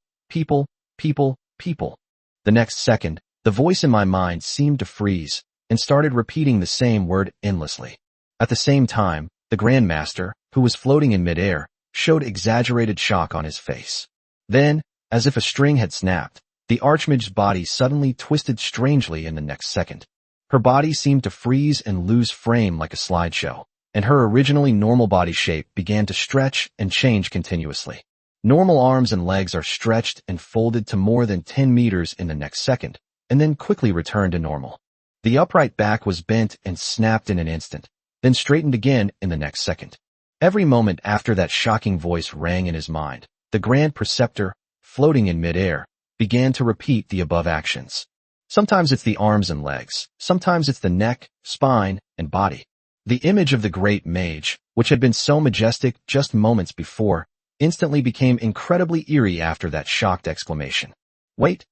next second, the voice in my mind seemed to freeze and started repeating the same word endlessly. At the same time, the Grandmaster, who was floating in midair, showed exaggerated shock on his face. Then, as if a string had snapped, the Archmage's body suddenly twisted strangely in the next second. Her body seemed to freeze and lose frame like a slideshow, and her originally normal body shape began to stretch and change continuously. Normal arms and legs are stretched and folded to more than 10 meters in the next second, and then quickly return to normal. The upright back was bent and snapped in an instant, then straightened again in the next second. Every moment after that shocking voice rang in his mind, the Grand Preceptor, floating in midair, began to repeat the above actions. Sometimes it's the arms and legs, sometimes it's the neck, spine, and body. The image of the great mage, which had been so majestic just moments before, instantly became incredibly eerie after that shocked exclamation. Wait.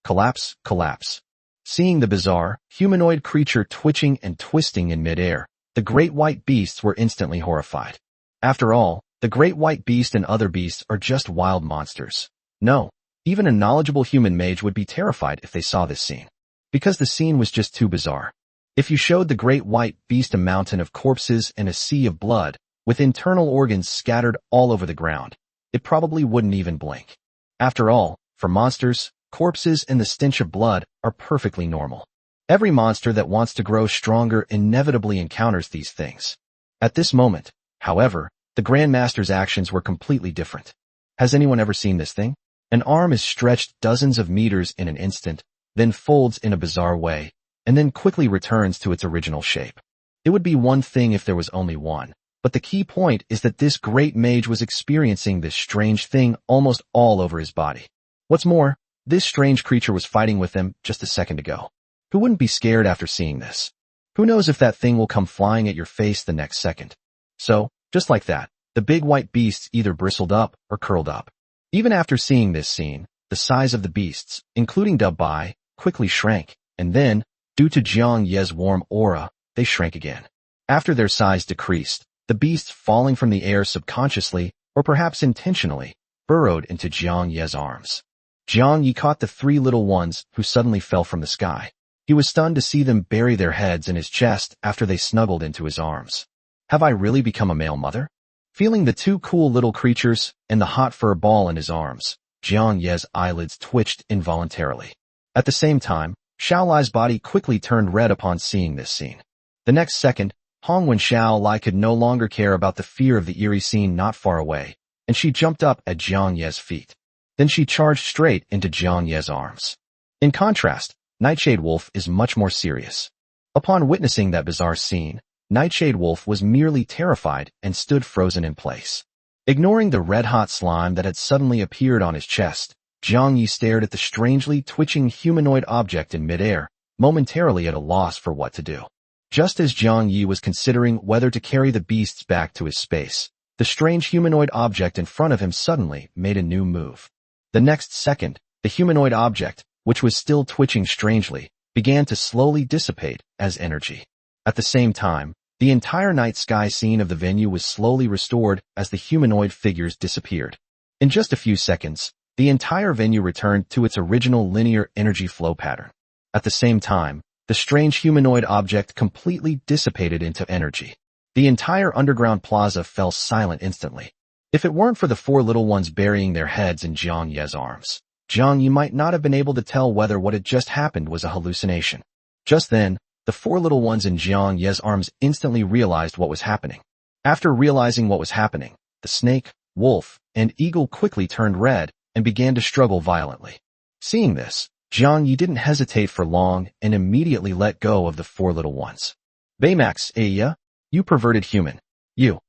Collapse. Seeing the bizarre, humanoid creature twitching and twisting in midair, the great white beasts were instantly horrified. After all, the great white beast and other beasts are just wild monsters. No, even a knowledgeable human mage would be terrified if they saw this scene. Because the scene was just too bizarre. If you showed the great white beast a mountain of corpses and a sea of blood, with internal organs scattered all over the ground, it probably wouldn't even blink. After all, for monsters, corpses and the stench of blood are perfectly normal. Every monster that wants to grow stronger inevitably encounters these things. At this moment, however, the Grandmaster's actions were completely different. Has anyone ever seen this thing? An arm is stretched dozens of meters in an instant, then folds in a bizarre way, and then quickly returns to its original shape. It would be one thing if there was only one, but the key point is that this great mage was experiencing this strange thing almost all over his body. What's more, this strange creature was fighting with him just a second ago. Who wouldn't be scared after seeing this? Who knows if that thing will come flying at your face the next second? So, just like that, the big white beasts either bristled up or curled up. Even after seeing this scene, the the size of the beasts, including Dubai, quickly shrank, and then, due to Jiang Ye's warm aura, they shrank again. After their size decreased, the beasts falling from the air subconsciously, or perhaps intentionally, burrowed into Jiang Ye's arms. Jiang Yi caught the three little ones who suddenly fell from the sky. He was stunned to see them bury their heads in his chest after they snuggled into his arms. Have I really become a male mother? Feeling the two cool little creatures and the hot fur ball in his arms, Jiang Ye's eyelids twitched involuntarily. At the same time, Xiao Lai's body quickly turned red upon seeing this scene. The next second, Hongwen Xiao Lai could no longer care about the fear of the eerie scene not far away, and she jumped up at Jiang Ye's feet. Then she charged straight into Jiang Ye's arms. In contrast, Nightshade Wolf is much more serious. Upon witnessing that bizarre scene, Nightshade Wolf was merely terrified and stood frozen in place. Ignoring the red-hot slime that had suddenly appeared on his chest, Jiang Yi stared at the strangely twitching humanoid object in midair, momentarily at a loss for what to do. Just as Jiang Yi was considering whether to carry the beasts back to his space, the strange humanoid object in front of him suddenly made a new move. The next second, the humanoid object, which was still twitching strangely, began to slowly dissipate as energy. At the same time, the entire night sky scene of the venue was slowly restored as the humanoid figures disappeared. In just a few seconds, the entire venue returned to its original linear energy flow pattern. At the same time, the strange humanoid object completely dissipated into energy. The entire underground plaza fell silent instantly. If it weren't for the four little ones burying their heads in Jiang Ye's arms, Jiang Yi might not have been able to tell whether what had just happened was a hallucination. Just then, the four little ones in Jiang Ye's arms instantly realized what was happening. After realizing what was happening, the snake, wolf, and eagle quickly turned red and began to struggle violently. Seeing this, Jiang Yi didn't hesitate for long and immediately let go of the four little ones. Baymax, Aya, you perverted human. You.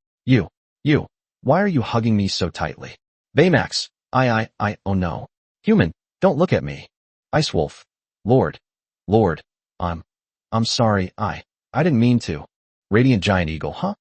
Why are you hugging me so tightly? Baymax, oh no. Human, don't look at me. Ice Wolf. Lord. I'm sorry, I didn't mean to. Radiant Giant Eagle, huh.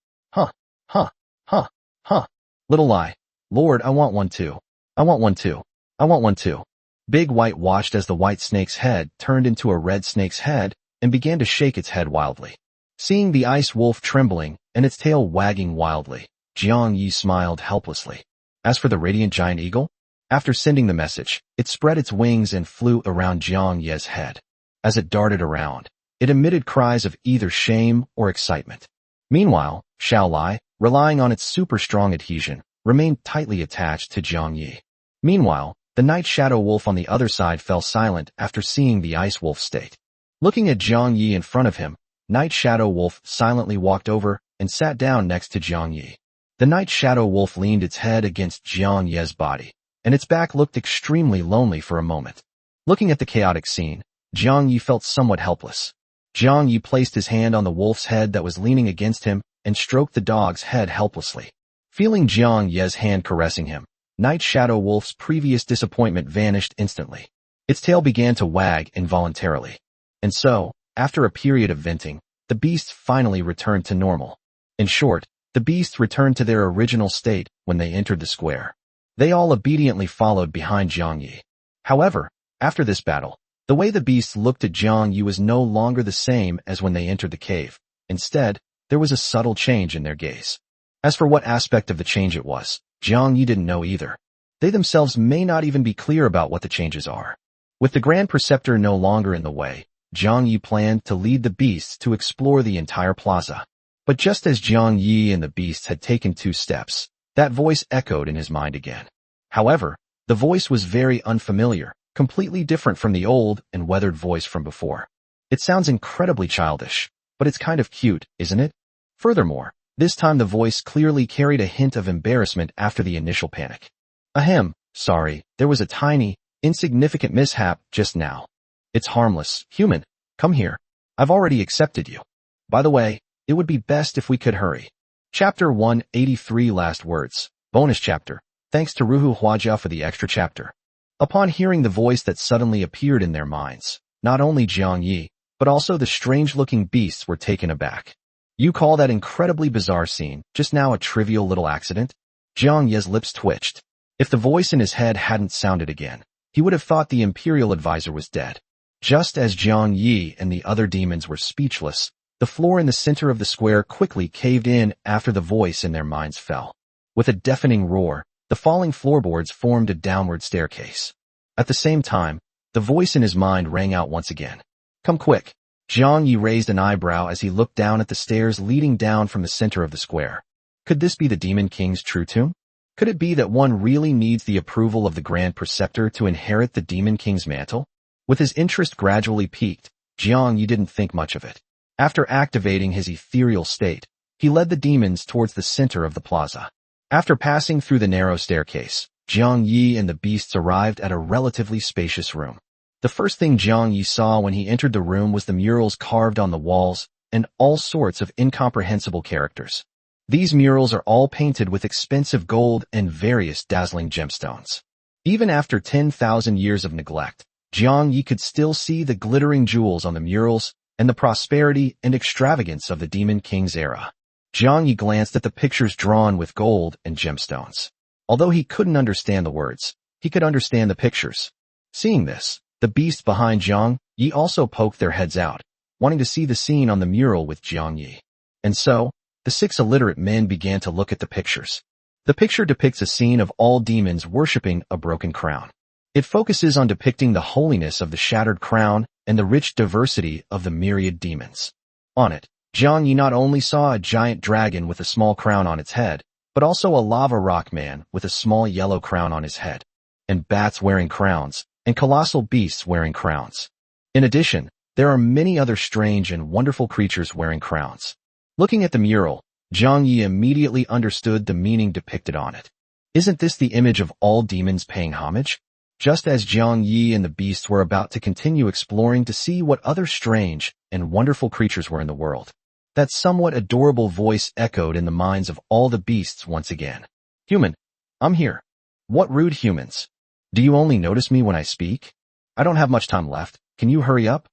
Little Lie. Lord, I want one too. I want one too. Big White watched as the white snake's head turned into a red snake's head and began to shake its head wildly. Seeing the Ice Wolf trembling and its tail wagging wildly, Jiang Yi smiled helplessly. As for the Radiant Giant Eagle, after sending the message, it spread its wings and flew around Jiang Ye's head. As it darted around, it emitted cries of either shame or excitement. Meanwhile, Xiao Lai, relying on its super strong adhesion, remained tightly attached to Jiang Yi. Meanwhile, the Night Shadow Wolf on the other side fell silent after seeing the Ice Wolf state. Looking at Jiang Yi in front of him, Night Shadow Wolf silently walked over and sat down next to Jiang Yi. The Night Shadow Wolf leaned its head against Jiang Ye's body, and its back looked extremely lonely for a moment. Looking at the chaotic scene, Jiang Yi felt somewhat helpless. Jiang Yi placed his hand on the wolf's head that was leaning against him and stroked the dog's head helplessly. Feeling Jiang Ye's hand caressing him, Night Shadow Wolf's previous disappointment vanished instantly. Its tail began to wag involuntarily. And so, after a period of venting, the beasts finally returned to normal. In short, the beasts returned to their original state when they entered the square. They all obediently followed behind Jiang Yi. However, after this battle, the way the beasts looked at Jiang Yi was no longer the same as when they entered the cave. Instead, there was a subtle change in their gaze. As for what aspect of the change it was, Jiang Yi didn't know either. They themselves may not even be clear about what the changes are. With the Grand Preceptor no longer in the way, Jiang Yi planned to lead the beasts to explore the entire plaza. But just as Jiang Yi and the beasts had taken 2 steps, that voice echoed in his mind again. However, the voice was very unfamiliar, completely different from the old and weathered voice from before. It sounds incredibly childish, but it's kind of cute, isn't it? Furthermore, this time the voice clearly carried a hint of embarrassment after the initial panic. Ahem, sorry, there was a tiny, insignificant mishap just now. It's harmless. Human, come here. I've already accepted you. By the way, it would be best if we could hurry. Chapter 183 Last Words. Bonus chapter. Thanks to Ruhu Huajia for the extra chapter. Upon hearing the voice that suddenly appeared in their minds, not only Jiang Yi, but also the strange-looking beasts were taken aback. You call that incredibly bizarre scene just now a trivial little accident? Jiang Ye's lips twitched. If the voice in his head hadn't sounded again, he would have thought the Imperial Advisor was dead. Just as Jiang Yi and the other demons were speechless, the floor in the center of the square quickly caved in after the voice in their minds fell. With a deafening roar, the falling floorboards formed a downward staircase. At the same time, the voice in his mind rang out once again. Come quick. Jiang Yi raised an eyebrow as he looked down at the stairs leading down from the center of the square. Could this be the Demon King's true tomb? Could it be that one really needs the approval of the Grand Preceptor to inherit the Demon King's mantle? With his interest gradually piqued, Jiang Yi didn't think much of it. After activating his ethereal state, he led the demons towards the center of the plaza. After passing through the narrow staircase, Jiang Yi and the beasts arrived at a relatively spacious room. The first thing Jiang Yi saw when he entered the room was the murals carved on the walls and all sorts of incomprehensible characters. These murals are all painted with expensive gold and various dazzling gemstones. Even after 10,000 years of neglect, Jiang Yi could still see the glittering jewels on the murals and the prosperity and extravagance of the Demon King's era. Jiang Yi glanced at the pictures drawn with gold and gemstones. Although he couldn't understand the words, he could understand the pictures. Seeing this, the beasts behind Jiang Yi also poked their heads out, wanting to see the scene on the mural with Jiang Yi. And so, the 6 illiterate men began to look at the pictures. The picture depicts a scene of all demons worshipping a broken crown. It focuses on depicting the holiness of the shattered crown and the rich diversity of the myriad demons. On it, Jiang Yi not only saw a giant dragon with a small crown on its head, but also a lava rock man with a small yellow crown on his head, and bats wearing crowns, and colossal beasts wearing crowns. In addition, there are many other strange and wonderful creatures wearing crowns. Looking at the mural, Jiang Yi immediately understood the meaning depicted on it. Isn't this the image of all demons paying homage? Just as Jiang Yi and the beasts were about to continue exploring to see what other strange and wonderful creatures were in the world, that somewhat adorable voice echoed in the minds of all the beasts once again. Human, I'm here. What rude humans. Do you only notice me when I speak? I don't have much time left. Can you hurry up?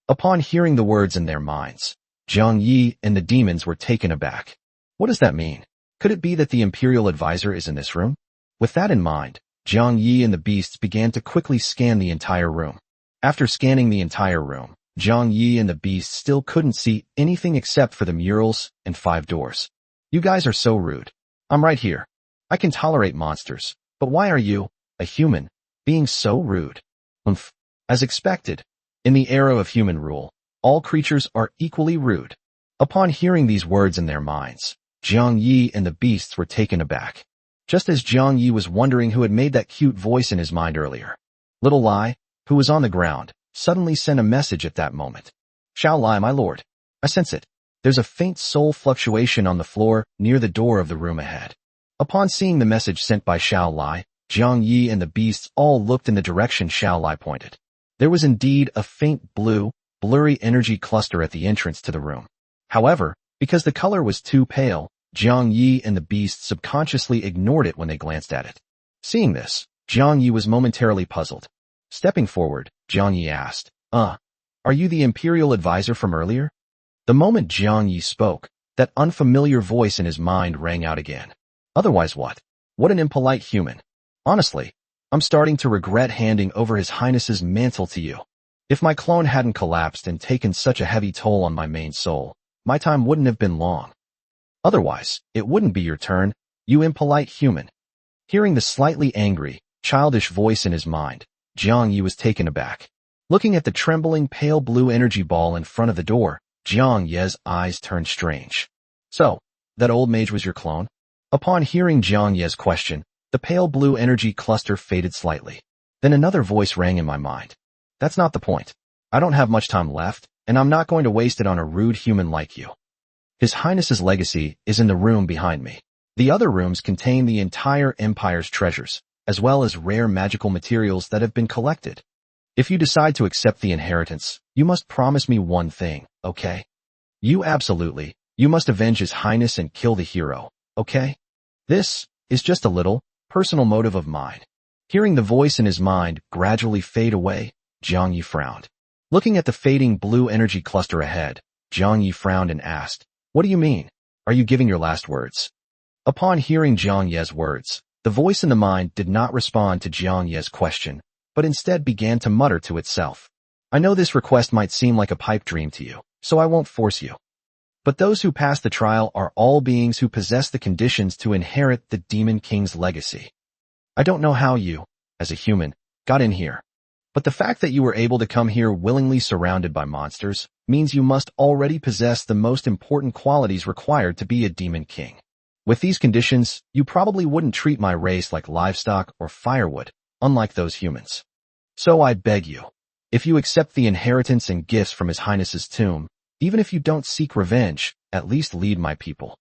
Upon hearing the words in their minds, Jiang Yi and the demons were taken aback. What does that mean? Could it be that the Imperial Advisor is in this room? With that in mind, Jiang Yi and the beasts began to quickly scan the entire room. After scanning the entire room, Jiang Yi and the beasts still couldn't see anything except for the murals and 5 doors. You guys are so rude. I'm right here. I can tolerate monsters, but why are you, a human, being so rude? As expected, in the era of human rule, all creatures are equally rude. Upon hearing these words in their minds, Jiang Yi and the beasts were taken aback. Just as Jiang Yi was wondering who had made that cute voice in his mind earlier. Little Lai, who was on the ground, suddenly sent a message at that moment. Xiao Lai, my lord. I sense it. There's a faint soul fluctuation on the floor near the door of the room ahead. Upon seeing the message sent by Xiao Lai, Jiang Yi and the beasts all looked in the direction Xiao Lai pointed. There was indeed a faint blue, blurry energy cluster at the entrance to the room. However, because the color was too pale, Jiang Yi and the beasts subconsciously ignored it when they glanced at it. Seeing this, Jiang Yi was momentarily puzzled. Stepping forward, Jiang Yi asked, are you the Imperial Advisor from earlier? The moment Jiang Yi spoke, that unfamiliar voice in his mind rang out again. Otherwise what? What an impolite human. Honestly, I'm starting to regret handing over His Highness's mantle to you. If my clone hadn't collapsed and taken such a heavy toll on my main soul, my time wouldn't have been long. Otherwise, it wouldn't be your turn, you impolite human. Hearing the slightly angry, childish voice in his mind, Jiang Yi was taken aback. Looking at the trembling pale blue energy ball in front of the door, Jiang Yi's eyes turned strange. So, that old mage was your clone? Upon hearing Jiang Yi's question, the pale blue energy cluster faded slightly. Then another voice rang in my mind. That's not the point. I don't have much time left, and I'm not going to waste it on a rude human like you. His Highness's legacy is in the room behind me. The other rooms contain the entire Empire's treasures, as well as rare magical materials that have been collected. If you decide to accept the inheritance, you must promise me one thing, okay? You must avenge His Highness and kill the hero, okay? This is just a little, personal motive of mine. Hearing the voice in his mind gradually fade away, Jiang Yi frowned. Looking at the fading blue energy cluster ahead, Jiang Yi frowned and asked, what do you mean? Are you giving your last words? Upon hearing Jiang Yi's words, the voice in the mind did not respond to Jiang Yi's question, but instead began to mutter to itself. I know this request might seem like a pipe dream to you, so I won't force you. But those who pass the trial are all beings who possess the conditions to inherit the Demon King's legacy. I don't know how you, as a human, got in here. But the fact that you were able to come here willingly surrounded by monsters means you must already possess the most important qualities required to be a Demon King. With these conditions, you probably wouldn't treat my race like livestock or firewood, unlike those humans. So I beg you, if you accept the inheritance and gifts from His Highness's tomb, even if you don't seek revenge, at least lead my people.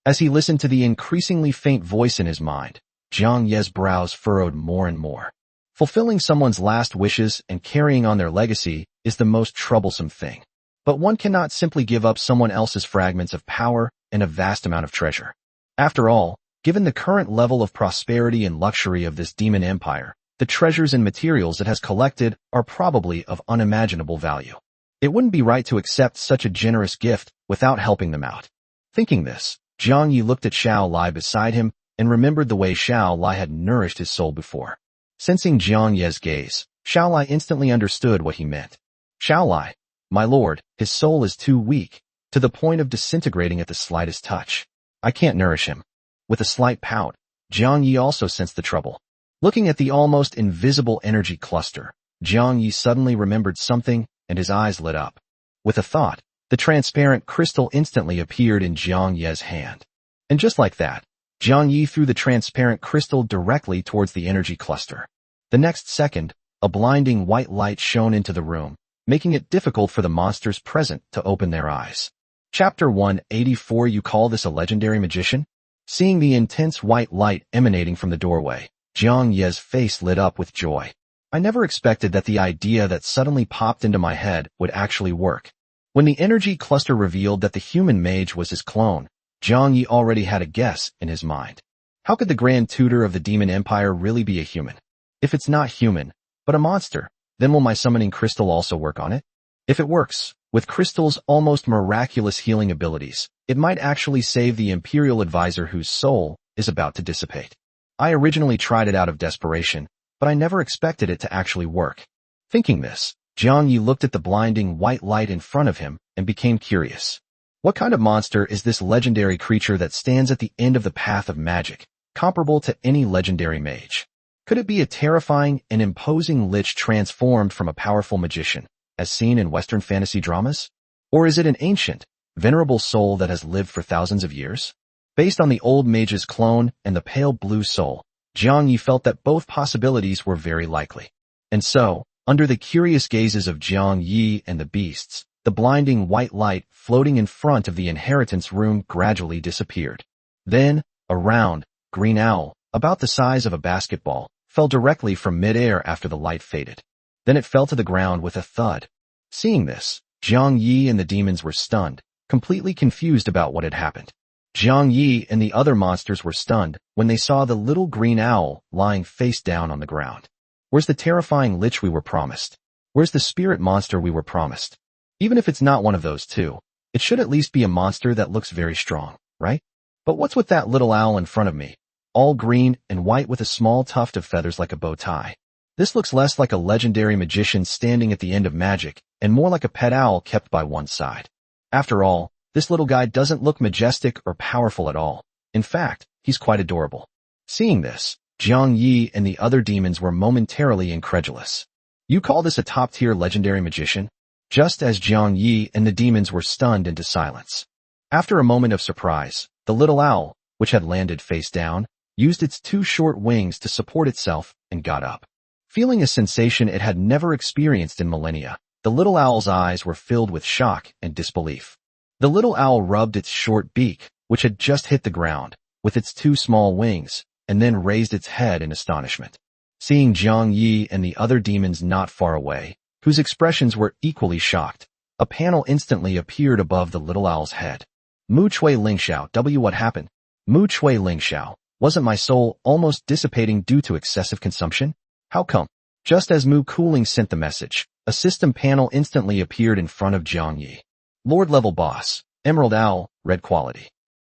As he listened to the increasingly faint voice in his mind, Jiang Ye's brows furrowed more and more. Fulfilling someone's last wishes and carrying on their legacy is the most troublesome thing. But one cannot simply give up someone else's fragments of power and a vast amount of treasure. After all, given the current level of prosperity and luxury of this demon empire, the treasures and materials it has collected are probably of unimaginable value. It wouldn't be right to accept such a generous gift without helping them out. Thinking this, Jiang Yi looked at Xiao Lai beside him and remembered the way Xiao Lai had nourished his soul before. Sensing Jiang Ye's gaze, Xiao Lai instantly understood what he meant. Xiao Lai, my lord, his soul is too weak, to the point of disintegrating at the slightest touch. I can't nourish him. With a slight pout, Jiang Yi also sensed the trouble. Looking at the almost invisible energy cluster, Jiang Yi suddenly remembered something and his eyes lit up. With a thought, the transparent crystal instantly appeared in Jiang Ye's hand. And just like that, Jiang Yi threw the transparent crystal directly towards the energy cluster. The next second, a blinding white light shone into the room, making it difficult for the monsters present to open their eyes. Chapter 184. You call this a legendary magician? Seeing the intense white light emanating from the doorway, Jiang Ye's face lit up with joy. I never expected that the idea that suddenly popped into my head would actually work. When the energy cluster revealed that the human mage was his clone, Jiang Yi already had a guess in his mind. How could the Grand Tutor of the Demon Empire really be a human? If it's not human, but a monster, then will my summoning crystal also work on it? If it works, with crystal's almost miraculous healing abilities, it might actually save the Imperial Advisor whose soul is about to dissipate. I originally tried it out of desperation, but I never expected it to actually work. Thinking this, Jiang Yi looked at the blinding white light in front of him and became curious. What kind of monster is this legendary creature that stands at the end of the path of magic, comparable to any legendary mage? Could it be a terrifying and imposing lich transformed from a powerful magician, as seen in Western fantasy dramas? Or is it an ancient, venerable soul that has lived for thousands of years? Based on the old mage's clone and the pale blue soul, Jiang Yi felt that both possibilities were very likely. And so, under the curious gazes of Jiang Yi and the beasts, the blinding white light floating in front of the inheritance room gradually disappeared. Then, a round, green owl, about the size of a basketball, fell directly from mid-air after the light faded. Then it fell to the ground with a thud. Seeing this, Jiang Yi and the demons were stunned, completely confused about what had happened. Jiang Yi and the other monsters were stunned when they saw the little green owl lying face down on the ground. Where's the terrifying lich we were promised? Where's the spirit monster we were promised? Even if it's not one of those two, it should at least be a monster that looks very strong, right? But what's with that little owl in front of me? All green and white with a small tuft of feathers like a bow tie. This looks less like a legendary magician standing at the end of magic and more like a pet owl kept by one side. After all, this little guy doesn't look majestic or powerful at all. In fact, he's quite adorable. Seeing this, Jiang Yi and the other demons were momentarily incredulous. You call this a top-tier legendary magician? Just as Jiang Yi and the demons were stunned into silence. After a moment of surprise, the little owl, which had landed face down, used its two short wings to support itself and got up. Feeling a sensation it had never experienced in millennia, the little owl's eyes were filled with shock and disbelief. The little owl rubbed its short beak, which had just hit the ground, with its two small wings, and then raised its head in astonishment. Seeing Jiang Yi and the other demons not far away, whose expressions were equally shocked, a panel instantly appeared above the little owl's head. Mu Chui Lingxiao. What happened? Mu Chui Lingxiao. Wasn't my soul almost dissipating due to excessive consumption? How come? Just as Mu Cooling sent the message, a system panel instantly appeared in front of Jiang Yi. Lord level boss, Emerald Owl, red quality.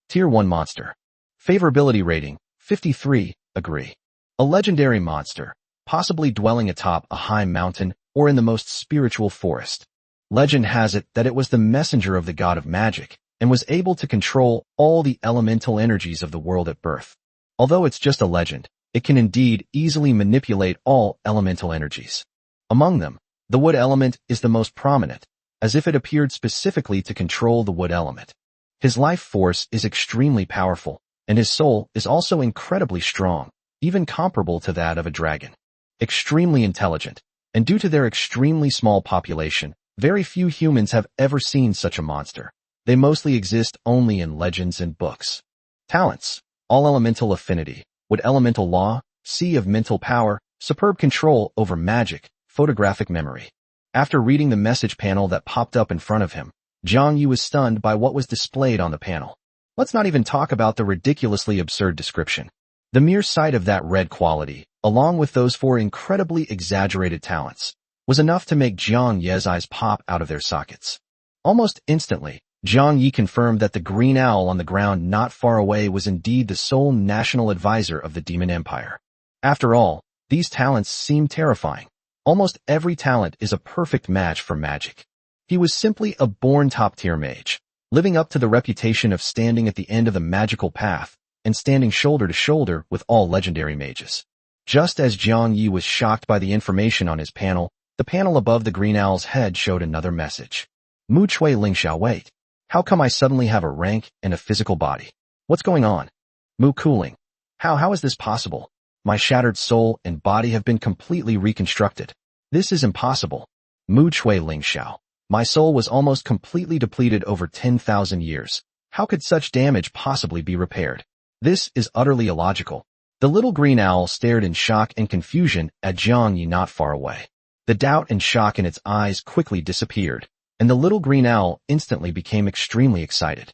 Tier 1 monster. Favorability rating, 53, agree. A legendary monster, possibly dwelling atop a high mountain or in the most spiritual forest. Legend has it that it was the messenger of the god of magic and was able to control all the elemental energies of the world at birth. Although it's just a legend, it can indeed easily manipulate all elemental energies. Among them, the wood element is the most prominent, as if it appeared specifically to control the wood element. His life force is extremely powerful, and his soul is also incredibly strong, even comparable to that of a dragon. Extremely intelligent, and due to their extremely small population, very few humans have ever seen such a monster. They mostly exist only in legends and books. Talents: all elemental affinity, wood elemental law, sea of mental power, superb control over magic, photographic memory. After reading the message panel that popped up in front of him, Jiang Yi was stunned by what was displayed on the panel. Let's not even talk about the ridiculously absurd description. The mere sight of that red quality, along with those 4 incredibly exaggerated talents, was enough to make Jiang Yi's eyes pop out of their sockets. Almost instantly, Jiang Yi confirmed that the green owl on the ground not far away was indeed the sole national advisor of the Demon Empire. After all, these talents seem terrifying. Almost every talent is a perfect match for magic. He was simply a born top-tier mage, living up to the reputation of standing at the end of the magical path and standing shoulder to shoulder with all legendary mages. Just as Jiang Yi was shocked by the information on his panel, the panel above the green owl's head showed another message. Mu Chui Ling Xiao, wait. How come I suddenly have a rank and a physical body? What's going on? Mu Cooling. How is this possible? My shattered soul and body have been completely reconstructed. This is impossible. Mu Chui Ling Xiao. My soul was almost completely depleted over 10,000 years. How could such damage possibly be repaired? This is utterly illogical. The little green owl stared in shock and confusion at Jiang Yi not far away. The doubt and shock in its eyes quickly disappeared, and the little green owl instantly became extremely excited.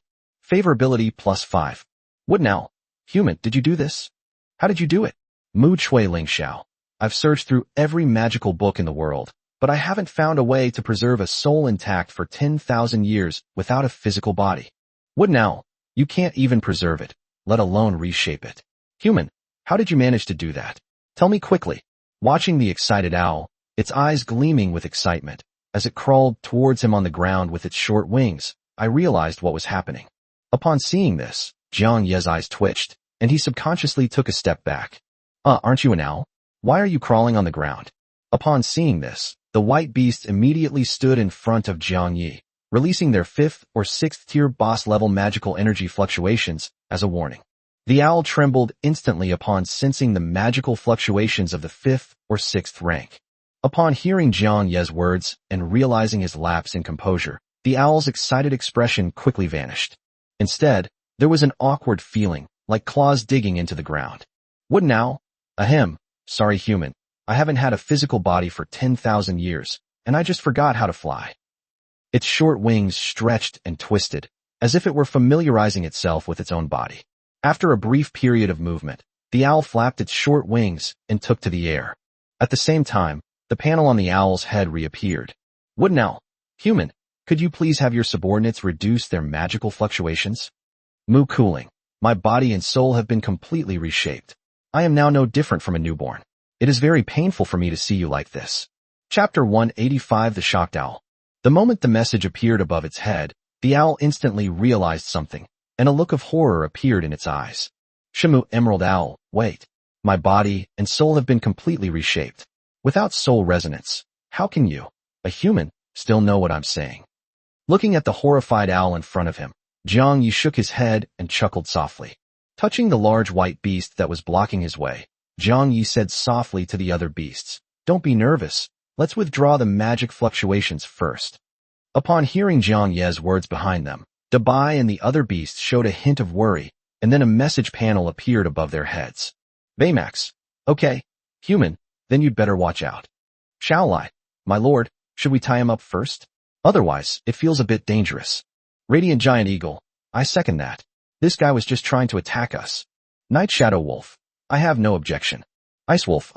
Favorability +5. Wooden owl. Human, did you do this? How did you do it? Mu Chui Ling Xiao. I've searched through every magical book in the world, but I haven't found a way to preserve a soul intact for 10,000 years without a physical body. Wooden owl. You can't even preserve it, let alone reshape it. Human, how did you manage to do that? Tell me quickly. Watching the excited owl, its eyes gleaming with excitement, as it crawled towards him on the ground with its short wings, I realized what was happening. Upon seeing this, Jiang Yi's eyes twitched, and he subconsciously took a step back. Aren't you an owl? Why are you crawling on the ground? Upon seeing this, the white beasts immediately stood in front of Jiang Yi, releasing their 5th or 6th tier boss level magical energy fluctuations as a warning. The owl trembled instantly upon sensing the magical fluctuations of the 5th or 6th rank. Upon hearing Jiang Yi's words and realizing his lapse in composure, the owl's excited expression quickly vanished. Instead, there was an awkward feeling, like claws digging into the ground. Wooden owl? Ahem. Sorry human, I haven't had a physical body for 10,000 years, and I just forgot how to fly. Its short wings stretched and twisted, as if it were familiarizing itself with its own body. After a brief period of movement, the owl flapped its short wings and took to the air. At the same time, the panel on the owl's head reappeared. Wooden owl. Human, could you please have your subordinates reduce their magical fluctuations? Mu Cooling. My body and soul have been completely reshaped. I am now no different from a newborn. It is very painful for me to see you like this. Chapter 185. The Shocked Owl. The moment the message appeared above its head, the owl instantly realized something, and a look of horror appeared in its eyes. Shamu Emerald Owl, wait. My body and soul have been completely reshaped. Without soul resonance, how can you, a human, still know what I'm saying? Looking at the horrified owl in front of him, Jiang Yi shook his head and chuckled softly. Touching the large white beast that was blocking his way, Jiang Yi said softly to the other beasts, "Don't be nervous. Let's withdraw the magic fluctuations first." Upon hearing Jiang Yi's words behind them, Dabai and the other beasts showed a hint of worry, and then a message panel appeared above their heads. Baymax. Okay. Human, then you'd better watch out. Shaolai. My lord, should we tie him up first? Otherwise, it feels a bit dangerous. Radiant Giant Eagle. I second that. This guy was just trying to attack us. Night Shadow Wolf. I have no objection. Ice Wolf.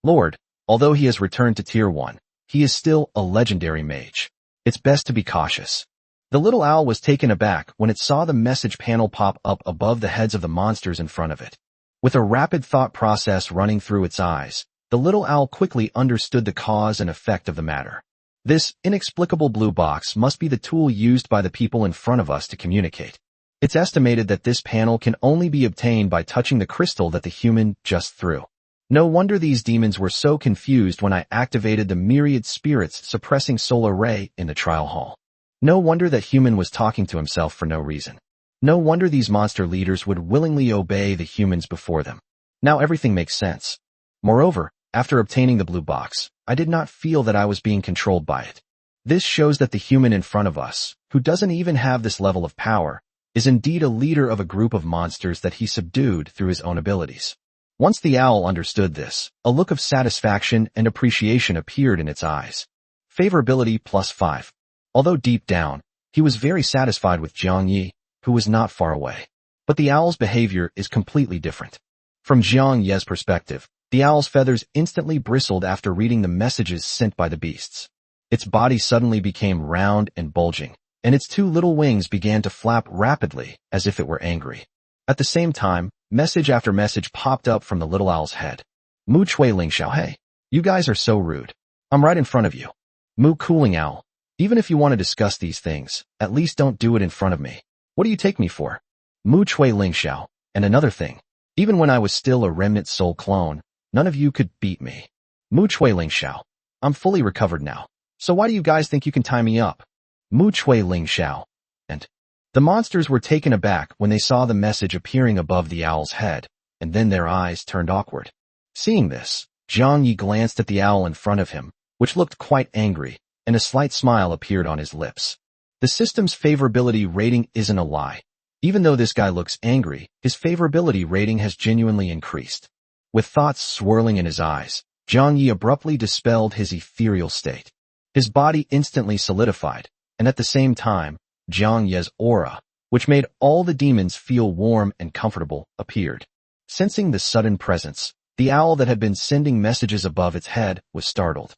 Lord, although he has returned to Tier 1, he is still a legendary mage. It's best to be cautious. The little owl was taken aback when it saw the message panel pop up above the heads of the monsters in front of it. With a rapid thought process running through its eyes, the little owl quickly understood the cause and effect of the matter. This inexplicable blue box must be the tool used by the people in front of us to communicate. It's estimated that this panel can only be obtained by touching the crystal that the human just threw. No wonder these demons were so confused when I activated the myriad spirits suppressing solar ray in the trial hall. No wonder that human was talking to himself for no reason. No wonder these monster leaders would willingly obey the humans before them. Now everything makes sense. Moreover, after obtaining the blue box, I did not feel that I was being controlled by it. This shows that the human in front of us, who doesn't even have this level of power, is indeed a leader of a group of monsters that he subdued through his own abilities. Once the owl understood this, a look of satisfaction and appreciation appeared in its eyes. Favorability +5. Although deep down, he was very satisfied with Jiang Yi, who was not far away. But the owl's behavior is completely different. From Jiang Ye's perspective, the owl's feathers instantly bristled after reading the messages sent by the beasts. Its body suddenly became round and bulging, and its two little wings began to flap rapidly as if it were angry. At the same time, message after message popped up from the little owl's head. Mu Chui Ling Xiao, hey, you guys are so rude. I'm right in front of you. Mu Cooling Owl, even if you want to discuss these things, at least don't do it in front of me. What do you take me for? Mu Chui Ling Xiao, and another thing, even when I was still a remnant soul clone, none of you could beat me. Mu Chui Ling Xiao, I'm fully recovered now, so why do you guys think you can tie me up? Mu Chui Ling Xiao, and the monsters were taken aback when they saw the message appearing above the owl's head, and then their eyes turned awkward. Seeing this, Jiang Yi glanced at the owl in front of him, which looked quite angry, and a slight smile appeared on his lips. The system's favorability rating isn't a lie. Even though this guy looks angry, his favorability rating has genuinely increased. With thoughts swirling in his eyes, Jiang Yi abruptly dispelled his ethereal state. His body instantly solidified, and at the same time, Jiang Ye's aura, which made all the demons feel warm and comfortable, appeared. Sensing the sudden presence, the owl that had been sending messages above its head was startled.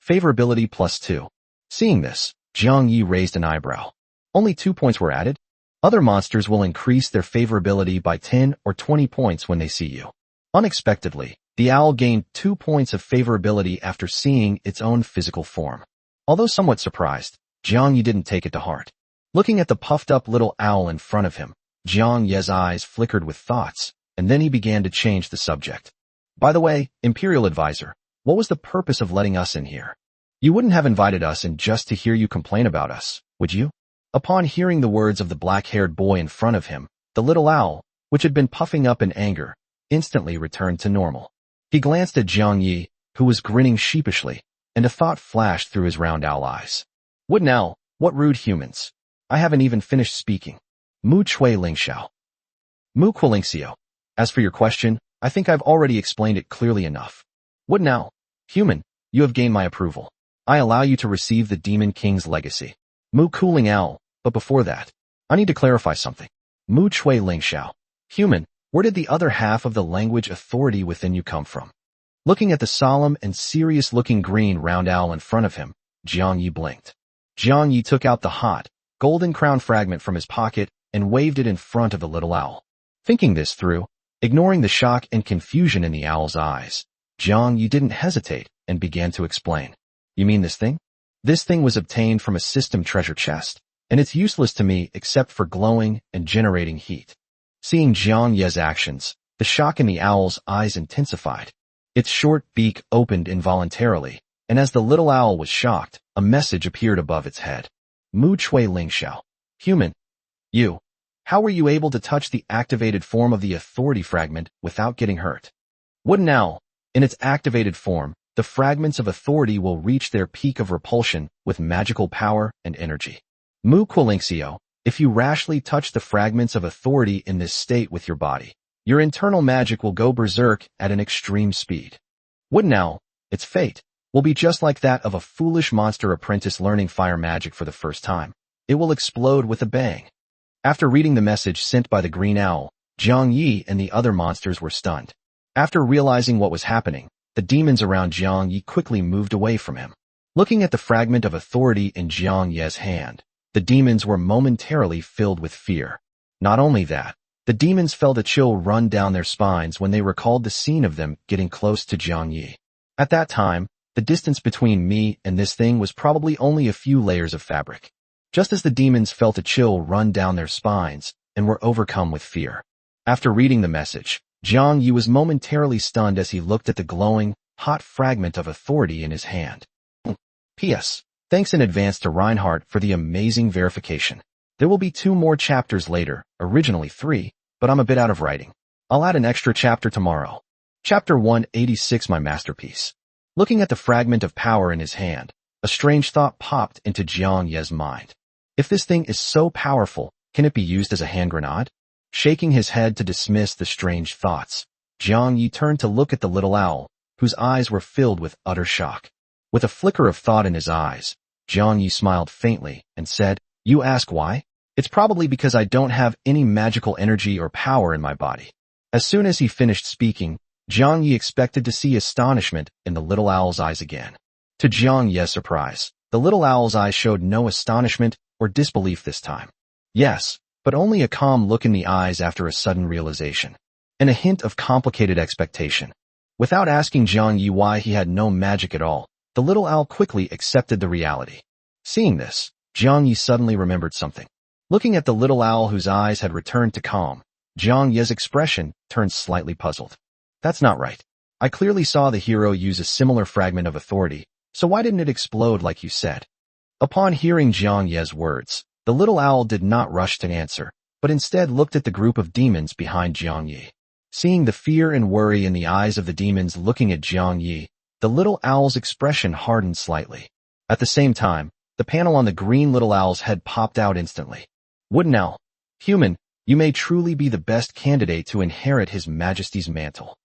Favorability +2. Seeing this, Jiang Yi raised an eyebrow. Only 2 points were added? Other monsters will increase their favorability by 10 or 20 points when they see you. Unexpectedly, the owl gained 2 points of favorability after seeing its own physical form. Although somewhat surprised, Jiang Yi didn't take it to heart. Looking at the puffed-up little owl in front of him, Jiang Ye's eyes flickered with thoughts, and then he began to change the subject. By the way, Imperial Advisor, what was the purpose of letting us in here? You wouldn't have invited us in just to hear you complain about us, would you? Upon hearing the words of the black-haired boy in front of him, the little owl, which had been puffing up in anger, instantly returned to normal. He glanced at Jiang Yi, who was grinning sheepishly, and a thought flashed through his round owl eyes. Wooden owl, what rude humans. I haven't even finished speaking. Mu Chui Ling Xiao. Mu Quilingxio. As for your question, I think I've already explained it clearly enough. Wooden owl, human, you have gained my approval. I allow you to receive the Demon King's legacy. Mu Cooling Owl, but before that, I need to clarify something. Mu Chui Ling Xiao. Human, where did the other half of the language authority within you come from? Looking at the solemn and serious-looking green round owl in front of him, Jiang Yi blinked. Jiang Yi took out the hot, golden crown fragment from his pocket and waved it in front of the little owl. Thinking this through, ignoring the shock and confusion in the owl's eyes, Jiang Yi didn't hesitate and began to explain. You mean this thing? This thing was obtained from a system treasure chest, and it's useless to me except for glowing and generating heat. Seeing Jiang Ye's actions, the shock in the owl's eyes intensified. Its short beak opened involuntarily, and as the little owl was shocked, a message appeared above its head. Mu Chui Ling Xiao. Human. You. How were you able to touch the activated form of the authority fragment without getting hurt? Wooden owl. In its activated form, the fragments of authority will reach their peak of repulsion with magical power and energy. Mu Quilingxio. If you rashly touch the fragments of authority in this state with your body, your internal magic will go berserk at an extreme speed. Wooden owl. Its fate will be just like that of a foolish monster apprentice learning fire magic for the first time. It will explode with a bang. After reading the message sent by the green owl, Jiang Yi and the other monsters were stunned. After realizing what was happening, the demons around Jiang Yi quickly moved away from him. Looking at the fragment of authority in Jiang Ye's hand, the demons were momentarily filled with fear. Not only that, the demons felt a chill run down their spines when they recalled the scene of them getting close to Jiang Yi. At that time, the distance between me and this thing was probably only a few layers of fabric. Just as the demons felt a chill run down their spines and were overcome with fear. After reading the message, Jiang Yi was momentarily stunned as he looked at the glowing, hot fragment of authority in his hand. P.S. Thanks in advance to Reinhardt for the amazing verification. There will be 2 more chapters later, originally 3, but I'm a bit out of writing. I'll add an extra chapter tomorrow. Chapter 186, my masterpiece. Looking at the fragment of power in his hand, a strange thought popped into Jiang Ye's mind. If this thing is so powerful, can it be used as a hand grenade? Shaking his head to dismiss the strange thoughts, Jiang Yi turned to look at the little owl, whose eyes were filled with utter shock. With a flicker of thought in his eyes, Jiang Yi smiled faintly and said, "You ask why? It's probably because I don't have any magical energy or power in my body." As soon as he finished speaking, Jiang Yi expected to see astonishment in the little owl's eyes again. To Jiang Ye's surprise, the little owl's eyes showed no astonishment or disbelief this time. Yes, but only a calm look in the eyes after a sudden realization, and a hint of complicated expectation. Without asking Jiang Yi why he had no magic at all, the little owl quickly accepted the reality. Seeing this, Jiang Yi suddenly remembered something. Looking at the little owl whose eyes had returned to calm, Jiang Ye's expression turned slightly puzzled. That's not right. I clearly saw the hero use a similar fragment of authority, so why didn't it explode like you said? Upon hearing Jiang Ye's words, the little owl did not rush to answer, but instead looked at the group of demons behind Jiang Yi. Seeing the fear and worry in the eyes of the demons looking at Jiang Yi, the little owl's expression hardened slightly. At the same time, the panel on the green little owl's head popped out instantly. Wooden owl. Human, you may truly be the best candidate to inherit His Majesty's mantle.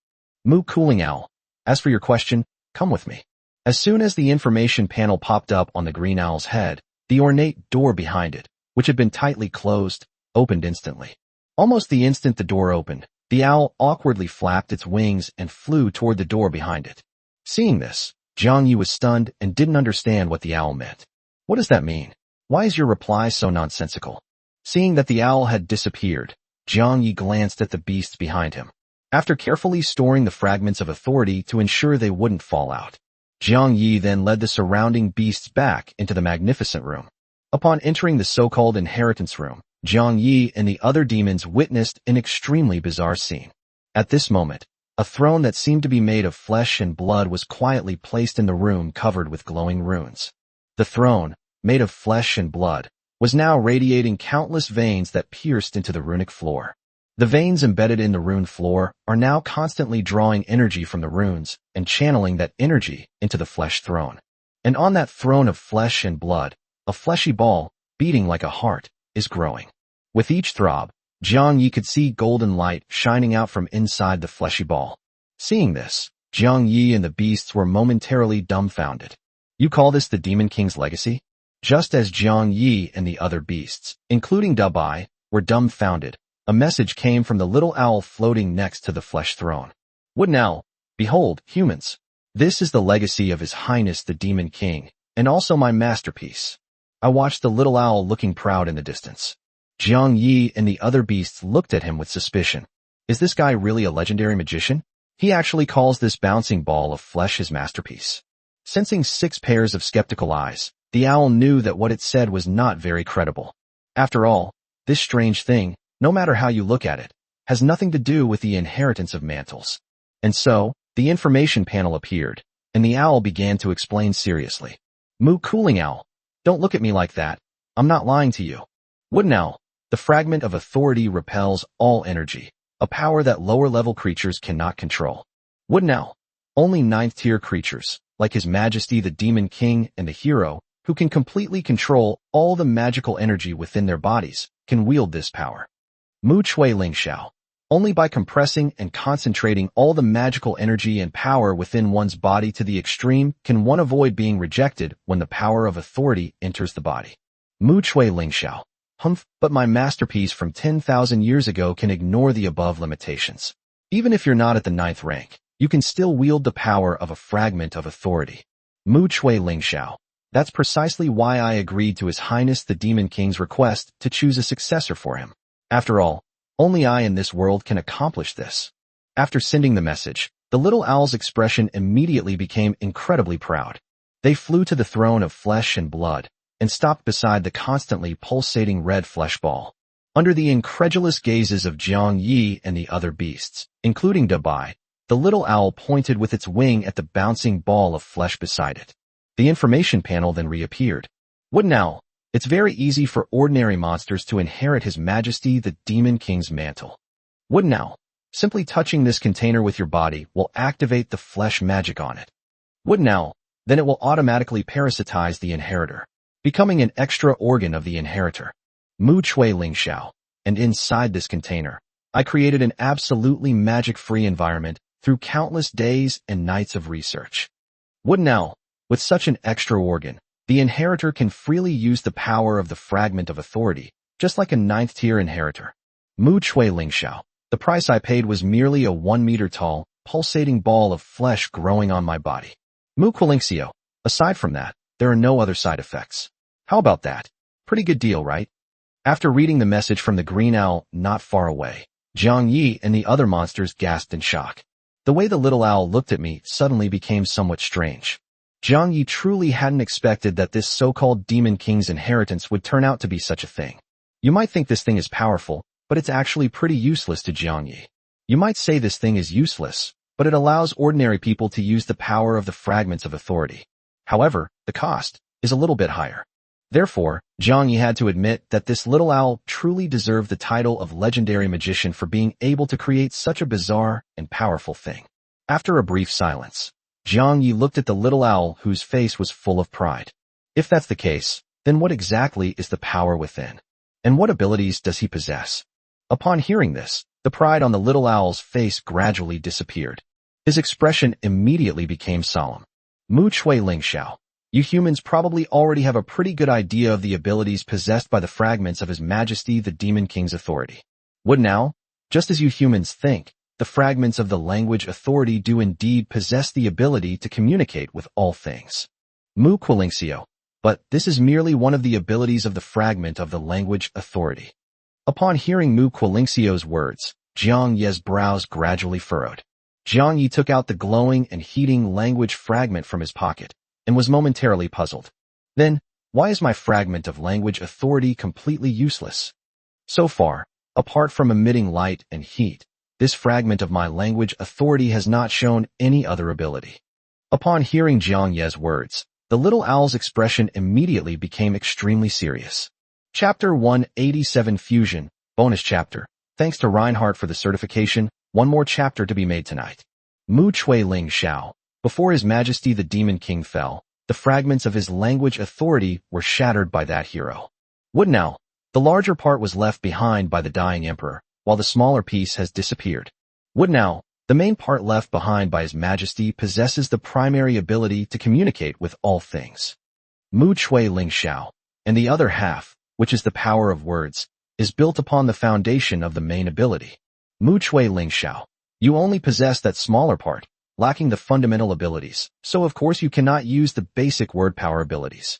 Moo cooling owl. As for your question, come with me. As soon as the information panel popped up on the green owl's head, the ornate door behind it, which had been tightly closed, opened instantly. Almost the instant the door opened, the owl awkwardly flapped its wings and flew toward the door behind it. Seeing this, Jiang Yi was stunned and didn't understand what the owl meant. What does that mean? Why is your reply so nonsensical? Seeing that the owl had disappeared, Jiang Yi glanced at the beasts behind him. After carefully storing the fragments of authority to ensure they wouldn't fall out, Jiang Yi then led the surrounding beasts back into the magnificent room. Upon entering the so-called inheritance room, Jiang Yi and the other demons witnessed an extremely bizarre scene. At this moment, a throne that seemed to be made of flesh and blood was quietly placed in the room covered with glowing runes. The throne, made of flesh and blood, was now radiating countless veins that pierced into the runic floor. The veins embedded in the rune floor are now constantly drawing energy from the runes and channeling that energy into the flesh throne. And on that throne of flesh and blood, a fleshy ball, beating like a heart, is growing. With each throb, Jiang Yi could see golden light shining out from inside the fleshy ball. Seeing this, Jiang Yi and the beasts were momentarily dumbfounded. You call this the Demon King's legacy? Just as Jiang Yi and the other beasts, including Dabai, were dumbfounded, a message came from the little owl floating next to the flesh throne. Wooden owl, behold, humans. This is the legacy of His Highness the Demon King, and also my masterpiece. I watched the little owl looking proud in the distance. Jiang Yi and the other beasts looked at him with suspicion. Is this guy really a legendary magician? He actually calls this bouncing ball of flesh his masterpiece. Sensing 6 pairs of skeptical eyes, the owl knew that what it said was not very credible. After all, this strange thing, no matter how you look at it, has nothing to do with the inheritance of mantles. And so, the information panel appeared, and the owl began to explain seriously. Moo cooling owl. Don't look at me like that. I'm not lying to you. Wooden owl. The fragment of authority repels all energy, a power that lower-level creatures cannot control. Wooden owl. Only 9th-tier creatures, like His Majesty the Demon King and the hero, who can completely control all the magical energy within their bodies, can wield this power. Mu Chui Ling Xiao. Only by compressing and concentrating all the magical energy and power within one's body to the extreme can one avoid being rejected when the power of authority enters the body. Mu Chui Ling Xiao. Humph, but my masterpiece from 10,000 years ago can ignore the above limitations. Even if you're not at the 9th rank, you can still wield the power of a fragment of authority. Mu Chui Ling Xiao. That's precisely why I agreed to His Highness the Demon King's request to choose a successor for him. After all, only I in this world can accomplish this. After sending the message, the little owl's expression immediately became incredibly proud. They flew to the throne of flesh and blood and stopped beside the constantly pulsating red flesh ball. Under the incredulous gazes of Jiang Yi and the other beasts, including Dabai, the little owl pointed with its wing at the bouncing ball of flesh beside it. The information panel then reappeared. Wooden owl. It's very easy for ordinary monsters to inherit His Majesty the Demon King's mantle. Wooden owl. Simply touching this container with your body will activate the flesh magic on it. Wooden owl. Then it will automatically parasitize the inheritor, becoming an extra organ of the inheritor. Mu Chui Ling Xiao. And inside this container, I created an absolutely magic-free environment through countless days and nights of research. Wooden owl. With such an extra organ, the inheritor can freely use the power of the fragment of authority, just like a 9th-tier inheritor. Mu Chui Ling Xiao. The price I paid was merely a 1-meter-tall, pulsating ball of flesh growing on my body. Mu Quilingxio. Aside from that, there are no other side effects. How about that? Pretty good deal, right? After reading the message from the green owl not far away, Jiang Yi and the other monsters gasped in shock. The way the little owl looked at me suddenly became somewhat strange. Jiang Yi truly hadn't expected that this so-called Demon King's inheritance would turn out to be such a thing. You might think this thing is powerful, but it's actually pretty useless to Jiang Yi. You might say this thing is useless, but it allows ordinary people to use the power of the fragments of authority. However, the cost is a little bit higher. Therefore, Jiang Yi had to admit that this little owl truly deserved the title of legendary magician for being able to create such a bizarre and powerful thing. After a brief silence, Jiang Yi looked at the little owl whose face was full of pride. If that's the case, then what exactly is the power within? And what abilities does he possess? Upon hearing this, the pride on the little owl's face gradually disappeared. His expression immediately became solemn. Mu Chui Ling Xiao. You humans probably already have a pretty good idea of the abilities possessed by the fragments of His Majesty the Demon King's authority. Wooden owl? Just as you humans think, the fragments of the language authority do indeed possess the ability to communicate with all things. Mu Quilingxio. But this is merely one of the abilities of the fragment of the language authority. Upon hearing Mu Quilingxio's words, Jiang Yi's brows gradually furrowed. Jiang Yi took out the glowing and heating language fragment from his pocket and was momentarily puzzled. Then, why is my fragment of language authority completely useless? So far, apart from emitting light and heat, this fragment of my language authority has not shown any other ability. Upon hearing Jiang Yi's words, the little owl's expression immediately became extremely serious. Chapter 187 Fusion, Bonus Chapter. Thanks to Reinhardt for the certification, one more chapter to be made tonight. Mu Chui Ling Xiao. Before His Majesty the Demon King fell, the fragments of his language authority were shattered by that hero. Wooden owl. The larger part was left behind by the dying emperor, while the smaller piece has disappeared. Wooden owl. The main part left behind by His Majesty possesses the primary ability to communicate with all things. Mu Chui Ling Xiao. And the other half, which is the power of words, is built upon the foundation of the main ability. Mu Chui Ling Xiao. You only possess that smaller part, lacking the fundamental abilities, so of course you cannot use the basic word power abilities.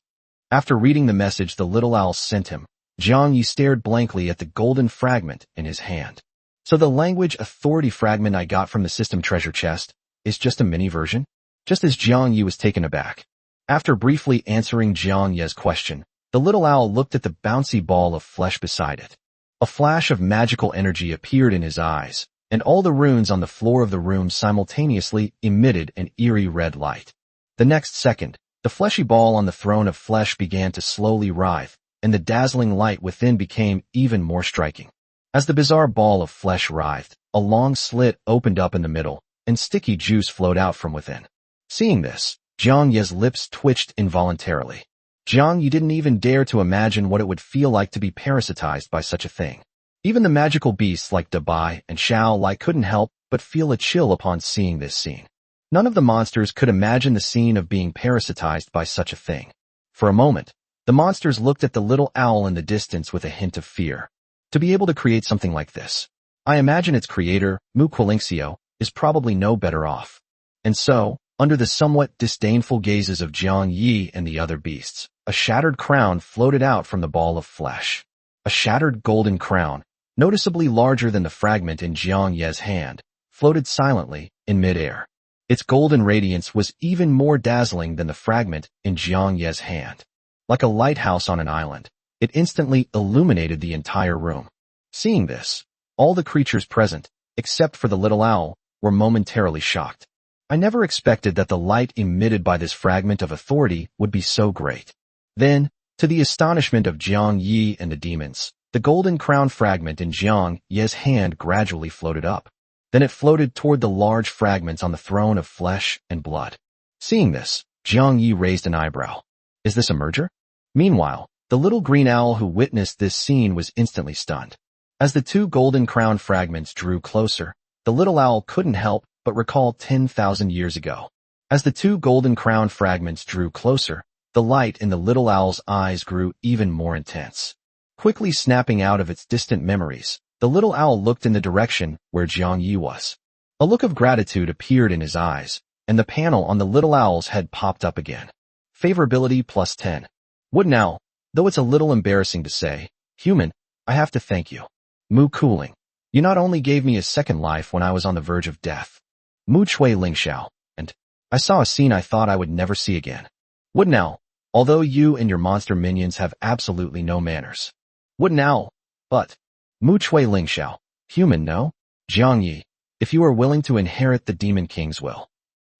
After reading the message the little owl sent him, Jiang Yi stared blankly at the golden fragment in his hand. So the language authority fragment I got from the system treasure chest is just a mini version? Just as Jiang Yi was taken aback. After briefly answering Jiang Yi's question, the little owl looked at the bouncy ball of flesh beside it. A flash of magical energy appeared in his eyes, and all the runes on the floor of the room simultaneously emitted an eerie red light. The next second, the fleshy ball on the throne of flesh began to slowly writhe, and the dazzling light within became even more striking. As the bizarre ball of flesh writhed, a long slit opened up in the middle, and sticky juice flowed out from within. Seeing this, Jiang Yi's lips twitched involuntarily. Jiang Yi didn't even dare to imagine what it would feel like to be parasitized by such a thing. Even the magical beasts like Dabai and Xiao Lai couldn't help but feel a chill upon seeing this scene. None of the monsters could imagine the scene of being parasitized by such a thing. For a moment, the monsters looked at the little owl in the distance with a hint of fear. To be able to create something like this, I imagine its creator, Mu Quilingxio, is probably no better off. And so, under the somewhat disdainful gazes of Jiang Yi and the other beasts, a shattered crown floated out from the ball of flesh. A shattered golden crown, noticeably larger than the fragment in Jiang Yi's hand, floated silently in midair. Its golden radiance was even more dazzling than the fragment in Jiang Ye's hand. Like a lighthouse on an island, it instantly illuminated the entire room. Seeing this, all the creatures present, except for the little owl, were momentarily shocked. I never expected that the light emitted by this fragment of authority would be so great. Then, to the astonishment of Jiang Yi and the demons, the golden crown fragment in Jiang Ye's hand gradually floated up. Then it floated toward the large fragments on the throne of flesh and blood. Seeing this, Jiang Yi raised an eyebrow. Is this a merger? Meanwhile, the little green owl who witnessed this scene was instantly stunned. As the two golden crown fragments drew closer, the little owl couldn't help but recall 10,000 years ago. As the two golden crown fragments drew closer, the light in the little owl's eyes grew even more intense. Quickly snapping out of its distant memories, the little owl looked in the direction where Jiang Yi was. A look of gratitude appeared in his eyes, and the panel on the little owl's head popped up again. Favorability plus 10. Wooden owl, though it's a little embarrassing to say, human, I have to thank you. Mu Cooling. You not only gave me a second life when I was on the verge of death. Mu Chui Lingxiao, and I saw a scene I thought I would never see again. Wooden owl, although you and your monster minions have absolutely no manners. Wooden owl, but Mu Chui Lingxiao, human, no? Jiang Yi, if you are willing to inherit the Demon King's will.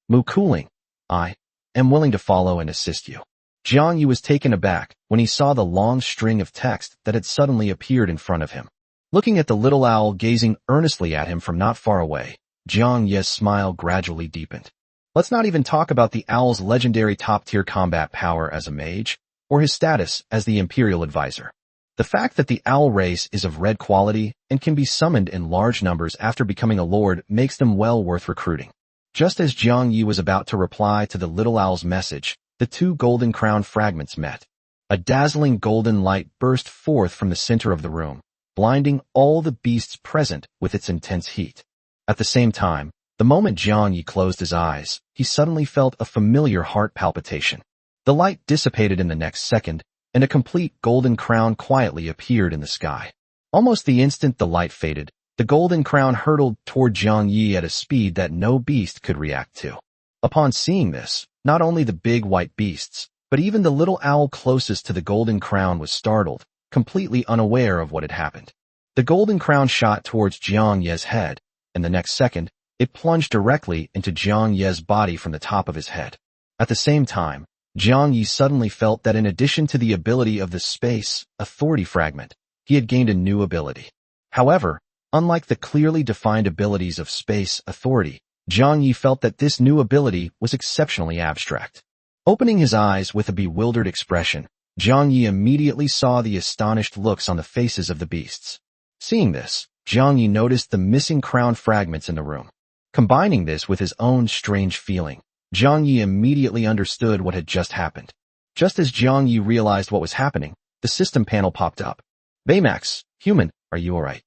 Mu Cooling, I am willing to follow and assist you. Jiang Yi was taken aback when he saw the long string of text that had suddenly appeared in front of him. Looking at the little owl gazing earnestly at him from not far away, Jiang Yi's smile gradually deepened. Let's not even talk about the owl's legendary top-tier combat power as a mage, or his status as the Imperial Advisor. The fact that the owl race is of red quality and can be summoned in large numbers after becoming a lord makes them well worth recruiting. Just as Jiang Yi was about to reply to the little owl's message, the two golden crown fragments met. A dazzling golden light burst forth from the center of the room, blinding all the beasts present with its intense heat. At the same time, the moment Jiang Yi closed his eyes, he suddenly felt a familiar heart palpitation. The light dissipated in the next second, and a complete golden crown quietly appeared in the sky. Almost the instant the light faded, the golden crown hurtled toward Jiang Yi at a speed that no beast could react to. Upon seeing this, not only the big white beasts, but even the little owl closest to the golden crown was startled, completely unaware of what had happened. The golden crown shot towards Jiang Ye's head, and the next second, it plunged directly into Jiang Ye's body from the top of his head. At the same time, Jiang Yi suddenly felt that in addition to the ability of the space authority fragment, he had gained a new ability. However, unlike the clearly defined abilities of space authority, Jiang Yi felt that this new ability was exceptionally abstract. Opening his eyes with a bewildered expression, Jiang Yi immediately saw the astonished looks on the faces of the beasts. Seeing this, Jiang Yi noticed the missing crown fragments in the room. Combining this with his own strange feeling, Jiang Yi immediately understood what had just happened. Just as Jiang Yi realized what was happening, the system panel popped up. Baymax, human, are you alright?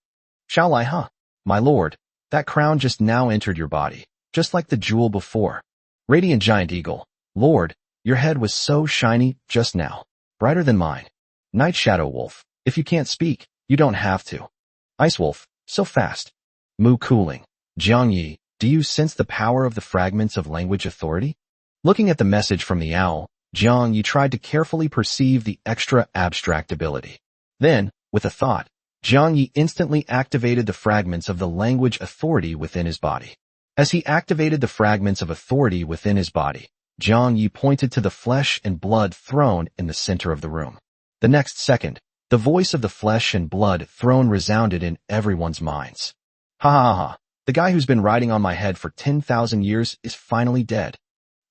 Shall I, huh? My lord, that crown just now entered your body, just like the jewel before. Radiant Giant Eagle, Lord, your head was so shiny just now, brighter than mine. Night Shadow Wolf, if you can't speak, you don't have to. Ice Wolf, so fast. Mu Cooling, Jiang Yi, do you sense the power of the fragments of language authority? Looking at the message from the owl, Jiang Yi tried to carefully perceive the extra abstract ability. Then, with a thought, Jiang Yi instantly activated the fragments of the language authority within his body. As he activated the fragments of authority within his body, Jiang Yi pointed to the flesh and blood throne in the center of the room. The next second, the voice of the flesh and blood throne resounded in everyone's minds. Ha ha ha, the guy who's been riding on my head for 10,000 years is finally dead.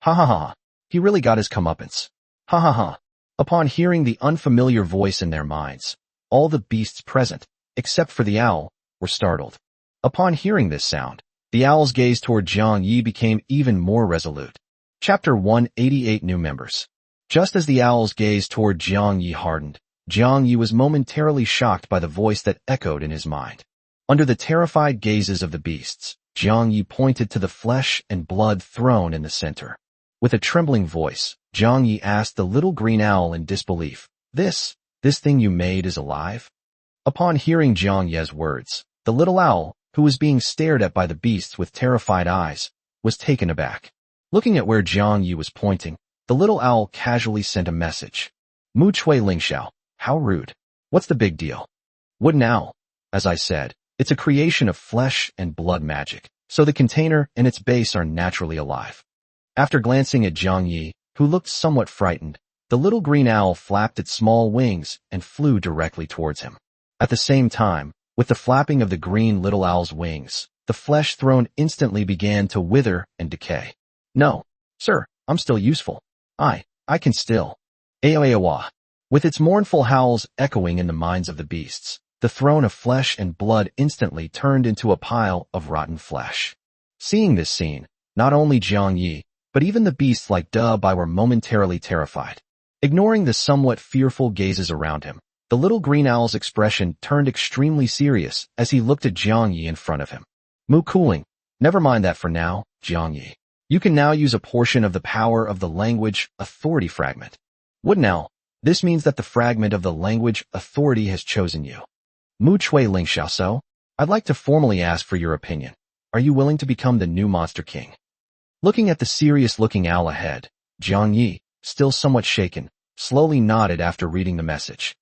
Ha ha ha, he really got his comeuppance. Ha ha ha. Upon hearing the unfamiliar voice in their minds, all the beasts present, except for the owl, were startled. Upon hearing this sound, the owl's gaze toward Jiang Yi became even more resolute. Chapter 188 New Members. Just as the owl's gaze toward Jiang Yi hardened, Jiang Yi was momentarily shocked by the voice that echoed in his mind. Under the terrified gazes of the beasts, Jiang Yi pointed to the flesh and blood throne in the center. With a trembling voice, Jiang Yi asked the little green owl in disbelief, This thing you made is alive? Upon hearing Jiang Ye's words, the little owl, who was being stared at by the beasts with terrified eyes, was taken aback. Looking at where Jiang Yi was pointing, the little owl casually sent a message. Mu Chui Lingxiao, how rude. What's the big deal? Wooden owl. As I said, it's a creation of flesh and blood magic, so the container and its base are naturally alive. After glancing at Jiang Yi, who looked somewhat frightened, the little green owl flapped its small wings and flew directly towards him. At the same time, with the flapping of the green little owl's wings, the flesh thrown instantly began to wither and decay. No, sir, I'm still useful. I can still. Aoawa. With its mournful howls echoing in the minds of the beasts, the throne of flesh and blood instantly turned into a pile of rotten flesh. Seeing this scene, not only Jiang Yi, but even the beasts like Bai were momentarily terrified. Ignoring the somewhat fearful gazes around him, the little green owl's expression turned extremely serious as he looked at Jiang Yi in front of him. Mu cooling. Never mind that for now, Jiang Yi. You can now use a portion of the power of the language authority fragment. Wooden owl. This means that the fragment of the language authority has chosen you. Mu Chui Lingxiao, so? I'd like to formally ask for your opinion. Are you willing to become the new Monster King? Looking at the serious-looking owl ahead, Jiang Yi, still somewhat shaken, slowly nodded after reading the message.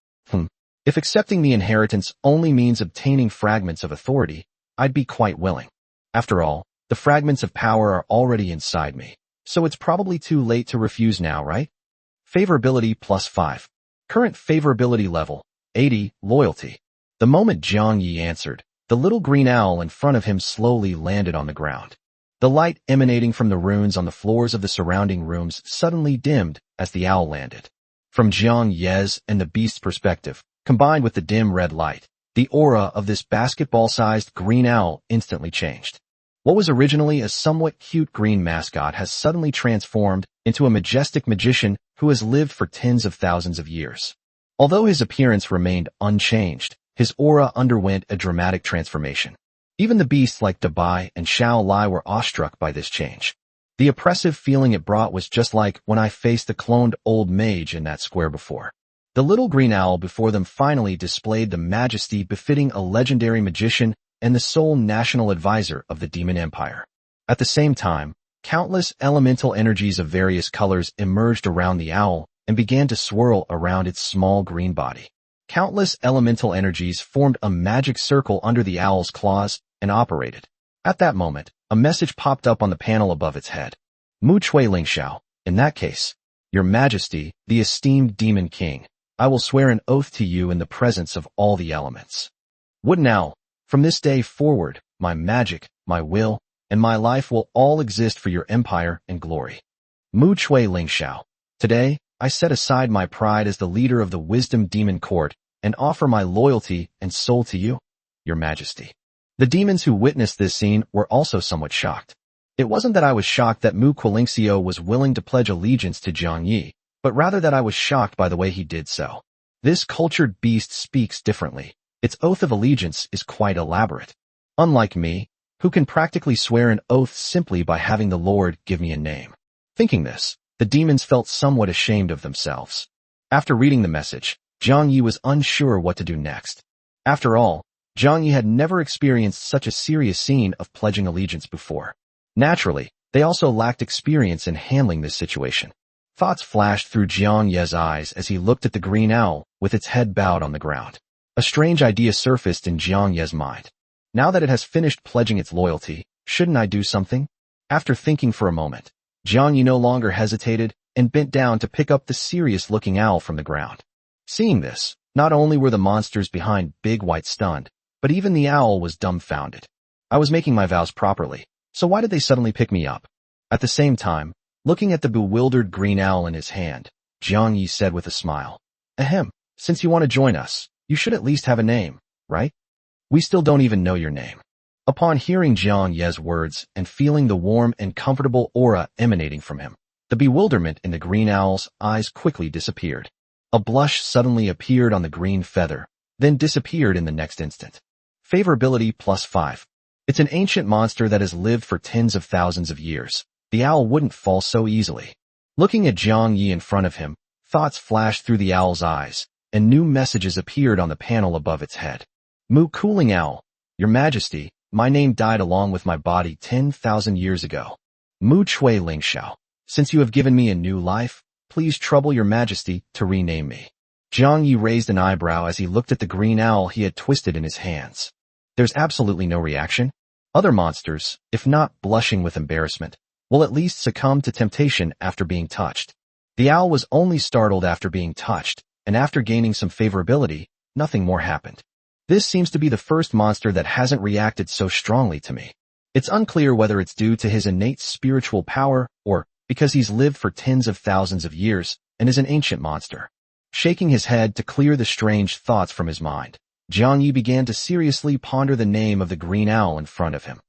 If accepting the inheritance only means obtaining fragments of authority, I'd be quite willing. After all, the fragments of power are already inside me, so it's probably too late to refuse now, right? Favorability +5. Current favorability level, 80, loyalty. The moment Jiang Yi answered, the little green owl in front of him slowly landed on the ground. The light emanating from the runes on the floors of the surrounding rooms suddenly dimmed as the owl landed. From Jiang Yi's and the beast's perspective, combined with the dim red light, the aura of this basketball-sized green owl instantly changed. What was originally a somewhat cute green mascot has suddenly transformed into a majestic magician who has lived for tens of thousands of years. Although his appearance remained unchanged, his aura underwent a dramatic transformation. Even the beasts like Bai and Xiao Lai were awestruck by this change. The oppressive feeling it brought was just like when I faced the cloned old mage in that square before. The little green owl before them finally displayed the majesty befitting a legendary magician and the sole national advisor of the Demon Empire. At the same time, countless elemental energies of various colors emerged around the owl and began to swirl around its small green body. Countless elemental energies formed a magic circle under the owl's claws and operated. At that moment, a message popped up on the panel above its head. Mu Chui Lingxiao, in that case, Your Majesty, the esteemed Demon King, I will swear an oath to you in the presence of all the elements. Wooden owl, from this day forward, my magic, my will, and my life will all exist for your empire and glory. Mu Chui Lingxiao. Today, I set aside my pride as the leader of the Wisdom Demon Court and offer my loyalty and soul to you, Your Majesty. The demons who witnessed this scene were also somewhat shocked. It wasn't that I was shocked that Mu Qilingxiao was willing to pledge allegiance to Jiang Yi, but rather that I was shocked by the way he did so. This cultured beast speaks differently. Its oath of allegiance is quite elaborate. Unlike me, who can practically swear an oath simply by having the Lord give me a name. Thinking this, the demons felt somewhat ashamed of themselves. After reading the message, Jiang Yi was unsure what to do next. After all, Jiang Yi had never experienced such a serious scene of pledging allegiance before. Naturally, they also lacked experience in handling this situation. Thoughts flashed through Jiang Yi's eyes as he looked at the green owl with its head bowed on the ground. A strange idea surfaced in Jiang Yi's mind. Now that it has finished pledging its loyalty, shouldn't I do something? After thinking for a moment, Jiang Yi no longer hesitated and bent down to pick up the serious-looking owl from the ground. Seeing this, not only were the monsters behind Big White stunned, but even the owl was dumbfounded. I was making my vows properly, so why did they suddenly pick me up? At the same time, looking at the bewildered green owl in his hand, Jiang Yi said with a smile, Ahem, since you want to join us, you should at least have a name, right? We still don't even know your name. Upon hearing Jiang Yi's words and feeling the warm and comfortable aura emanating from him, the bewilderment in the green owl's eyes quickly disappeared. A blush suddenly appeared on the green feather, then disappeared in the next instant. Favorability +5. It's an ancient monster that has lived for tens of thousands of years. The owl wouldn't fall so easily. Looking at Jiang Yi in front of him, thoughts flashed through the owl's eyes, and new messages appeared on the panel above its head. Mu Cooling Owl, Your Majesty, my name died along with my body 10,000 years ago. Mu Chui Ling Xiao. Since you have given me a new life, please trouble your majesty to rename me. Zhang Yi raised an eyebrow as he looked at the green owl he had twisted in his hands. There's absolutely no reaction. Other monsters, if not blushing with embarrassment, will at least succumb to temptation after being touched. The owl was only startled after being touched, and after gaining some favorability, nothing more happened. This seems to be the first monster that hasn't reacted so strongly to me. It's unclear whether it's due to his innate spiritual power or because he's lived for tens of thousands of years and is an ancient monster. Shaking his head to clear the strange thoughts from his mind, Zhang Yi began to seriously ponder the name of the green owl in front of him.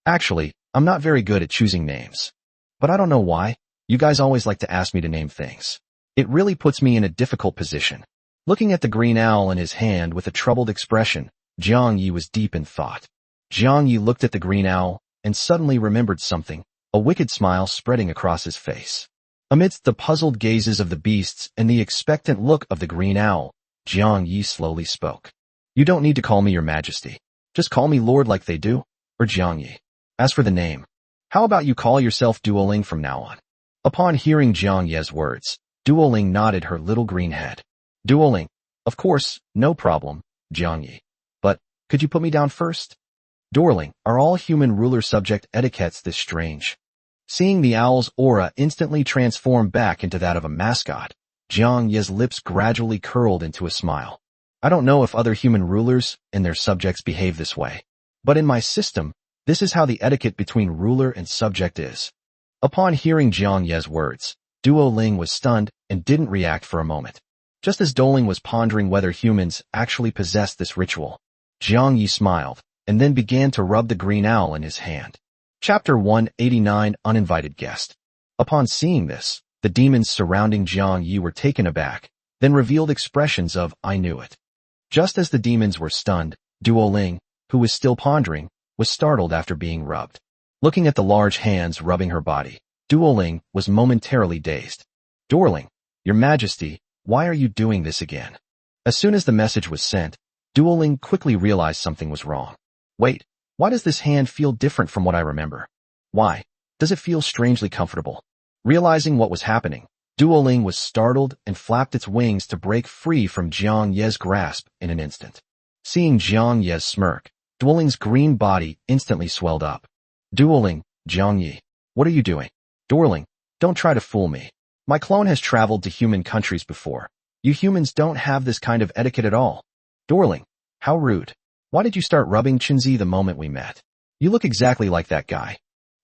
Actually, I'm not very good at choosing names. But I don't know why. You guys always like to ask me to name things. It really puts me in a difficult position. Looking at the green owl in his hand with a troubled expression, Zhang Yi was deep in thought. Zhang Yi looked at the green owl and suddenly remembered something, a wicked smile spreading across his face. Amidst the puzzled gazes of the beasts and the expectant look of the green owl, Zhang Yi slowly spoke. You don't need to call me your majesty. Just call me lord like they do, or Zhang Yi. As for the name, how about you call yourself Duoling from now on? Upon hearing Zhang Yi's words, Duoling nodded her little green head. Duoling, of course, no problem, Zhang Yi. But, could you put me down first? Duoling, are all human ruler-subject etiquettes this strange? Seeing the owl's aura instantly transform back into that of a mascot, Zhang Yi's lips gradually curled into a smile. I don't know if other human rulers and their subjects behave this way, but in my system, this is how the etiquette between ruler and subject is. Upon hearing Zhang Yi's words, Duoling was stunned and didn't react for a moment. Just as Duoling was pondering whether humans actually possessed this ritual, Zhang Yi smiled and then began to rub the green owl in his hand. Chapter 189 Uninvited Guest. Upon seeing this, the demons surrounding Zhang Yi were taken aback, then revealed expressions of, I knew it. Just as the demons were stunned, Duoling, who was still pondering, was startled after being rubbed. Looking at the large hands rubbing her body, Duoling was momentarily dazed. Duoling, your majesty, why are you doing this again? As soon as the message was sent, Duoling quickly realized something was wrong. Wait, why does this hand feel different from what I remember? Why? Does it feel strangely comfortable? Realizing what was happening, Duoling was startled and flapped its wings to break free from Zhang Yi's grasp in an instant. Seeing Zhang Yi's smirk, Duoling's green body instantly swelled up. Duoling, Zhang Yi, what are you doing? Duoling, don't try to fool me. My clone has traveled to human countries before. You humans don't have this kind of etiquette at all. Duoling, how rude. Why did you start rubbing Chunzi the moment we met? You look exactly like that guy.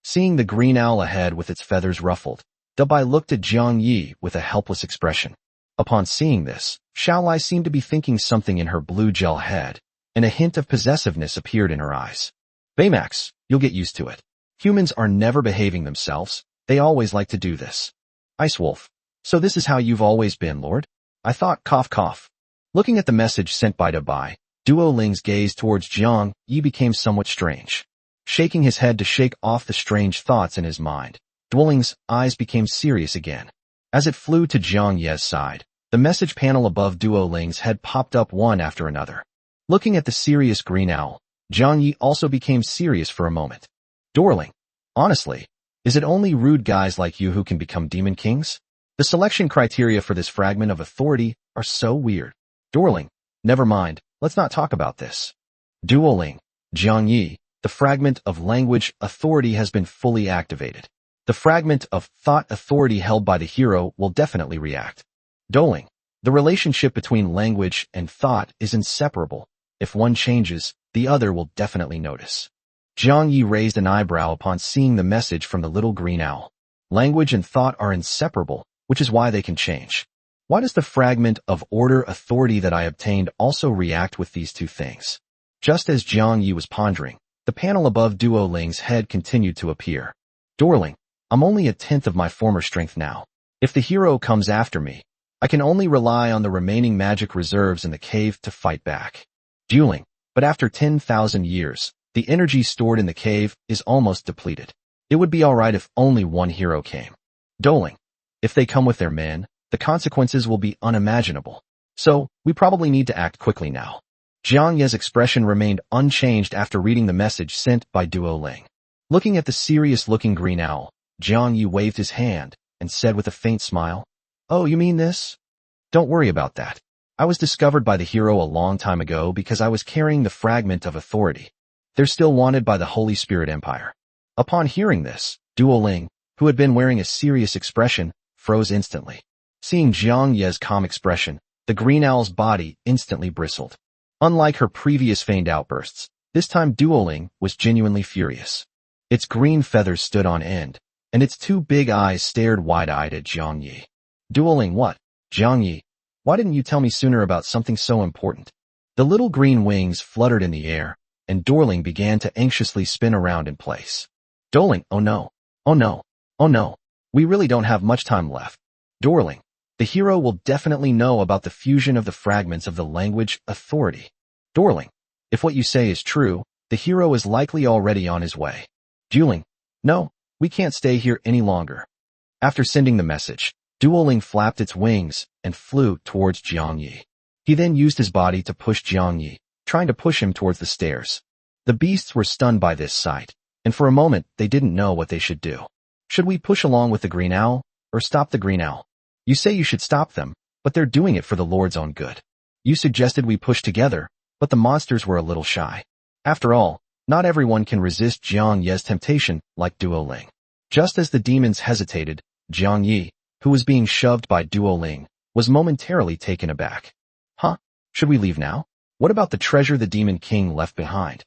Seeing the green owl ahead with its feathers ruffled, Dabai looked at Zhang Yi with a helpless expression. Upon seeing this, Xiaolai seemed to be thinking something in her blue gel head, and a hint of possessiveness appeared in her eyes. Baymax, you'll get used to it. Humans are never behaving themselves. They always like to do this. Ice Wolf, so this is how you've always been, Lord? I thought cough cough. Looking at the message sent by Dabai, Duoling's gaze towards Zhang Yi became somewhat strange. Shaking his head to shake off the strange thoughts in his mind, Duoling's eyes became serious again. As it flew to Zhang Yi's side, the message panel above Duoling's head popped up one after another. Looking at the serious green owl, Zhang Yi also became serious for a moment. Duoling, honestly, is it only rude guys like you who can become demon kings? The selection criteria for this fragment of authority are so weird. Duoling, never mind, let's not talk about this. Duoling, Zhang Yi, the fragment of language authority has been fully activated. The fragment of thought authority held by the hero will definitely react. Duoling, the relationship between language and thought is inseparable. If one changes, the other will definitely notice. Zhang Yi raised an eyebrow upon seeing the message from the little green owl. Language and thought are inseparable, which is why they can change. Why does the fragment of order authority that I obtained also react with these two things? Just as Zhang Yi was pondering, the panel above Duoling's head continued to appear. Duoling, I'm only a tenth of my former strength now. If the hero comes after me, I can only rely on the remaining magic reserves in the cave to fight back. Duoling, but after 10,000 years, the energy stored in the cave is almost depleted. It would be alright if only one hero came. Duoling, if they come with their men, the consequences will be unimaginable. So, we probably need to act quickly now. Zhang Yi's expression remained unchanged after reading the message sent by Duoling. Looking at the serious-looking green owl, Jiang Yi waved his hand and said with a faint smile, "Oh, you mean this? Don't worry about that. I was discovered by the hero a long time ago because I was carrying the fragment of authority. They're still wanted by the Holy Spirit Empire." Upon hearing this, Duoling, who had been wearing a serious expression, froze instantly. Seeing Jiang Ye's calm expression, the green owl's body instantly bristled. Unlike her previous feigned outbursts, this time Duoling was genuinely furious. Its green feathers stood on end, and its two big eyes stared wide-eyed at Jiang Yi. "Duoling, what? Jiang Yi, why didn't you tell me sooner about something so important?" The little green wings fluttered in the air, and Duoling began to anxiously spin around in place. "Duoling, oh no, oh no, oh no. We really don't have much time left. Duoling, the hero will definitely know about the fusion of the fragments of the language authority. Duoling, if what you say is true, the hero is likely already on his way." Duoling, "No, we can't stay here any longer." After sending the message, Duoling flapped its wings and flew towards Jiang Yi. He then used his body to push Jiang Yi, trying to push him towards the stairs. The beasts were stunned by this sight, and for a moment they didn't know what they should do. "Should we push along with the green owl, or stop the green owl? You say you should stop them, but they're doing it for the Lord's own good. You suggested we push together, but the monsters were a little shy. After all, not everyone can resist Jiang Ye's temptation like Duoling." Just as the demons hesitated, Jiang Yi, who was being shoved by Duoling, was momentarily taken aback. "Huh? Should we leave now? What about the treasure the Demon King left behind?"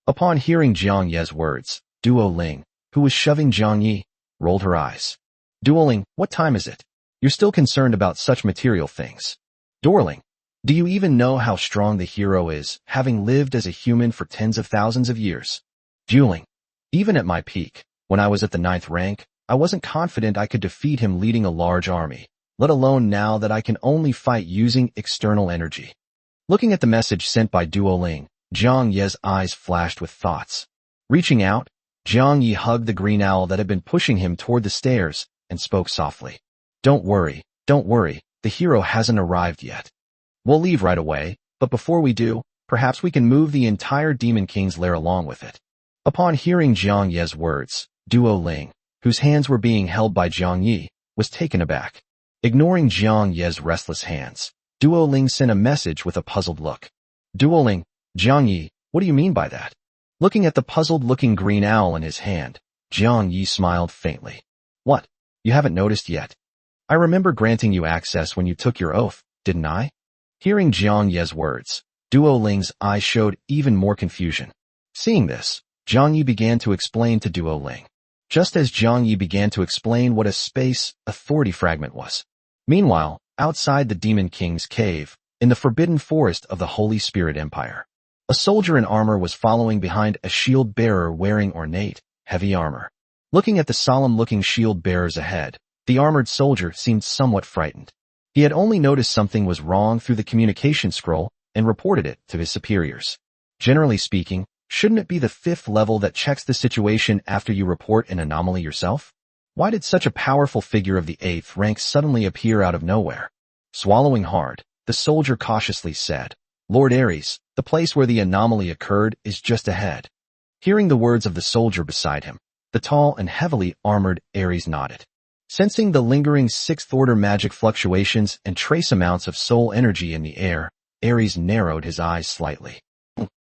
Upon hearing Jiang Ye's words, Duoling, who was shoving Jiang Yi, rolled her eyes. "Duoling, what time is it? You're still concerned about such material things. Duoling, do you even know how strong the hero is, having lived as a human for tens of thousands of years?" Duoling, "Even at my peak, when I was at the 9th rank, I wasn't confident I could defeat him leading a large army, let alone now that I can only fight using external energy." Looking at the message sent by Duoling, Jiang Ye's eyes flashed with thoughts. Reaching out, Jiang Yi hugged the green owl that had been pushing him toward the stairs and spoke softly. Don't worry, the hero hasn't arrived yet. We'll leave right away, but before we do, perhaps we can move the entire Demon King's lair along with it." Upon hearing Jiang Ye's words, Duoling, whose hands were being held by Jiang Yi, was taken aback. Ignoring Jiang Ye's restless hands, Duoling sent a message with a puzzled look. "Duoling, Jiang Yi, what do you mean by that?" Looking at the puzzled-looking green owl in his hand, Jiang Yi smiled faintly. "What? You haven't noticed yet? I remember granting you access when you took your oath, didn't I?" Hearing Jiang Ye's words, Duoling's eyes showed even more confusion. Seeing this, Jiang Yi began to explain to Duoling. Just as Jiang Yi began to explain what a space authority fragment was. Meanwhile, outside the Demon King's cave, in the forbidden forest of the Holy Spirit Empire, a soldier in armor was following behind a shield bearer wearing ornate, heavy armor. Looking at the solemn-looking shield bearers ahead, the armored soldier seemed somewhat frightened. He had only noticed something was wrong through the communication scroll and reported it to his superiors. Generally speaking, shouldn't it be the 5th level that checks the situation after you report an anomaly yourself? Why did such a powerful figure of the 8th rank suddenly appear out of nowhere? Swallowing hard, the soldier cautiously said, "Lord Ares, the place where the anomaly occurred is just ahead." Hearing the words of the soldier beside him, the tall and heavily armored Ares nodded. Sensing the lingering 6th-order magic fluctuations and trace amounts of soul energy in the air, Ares narrowed his eyes slightly.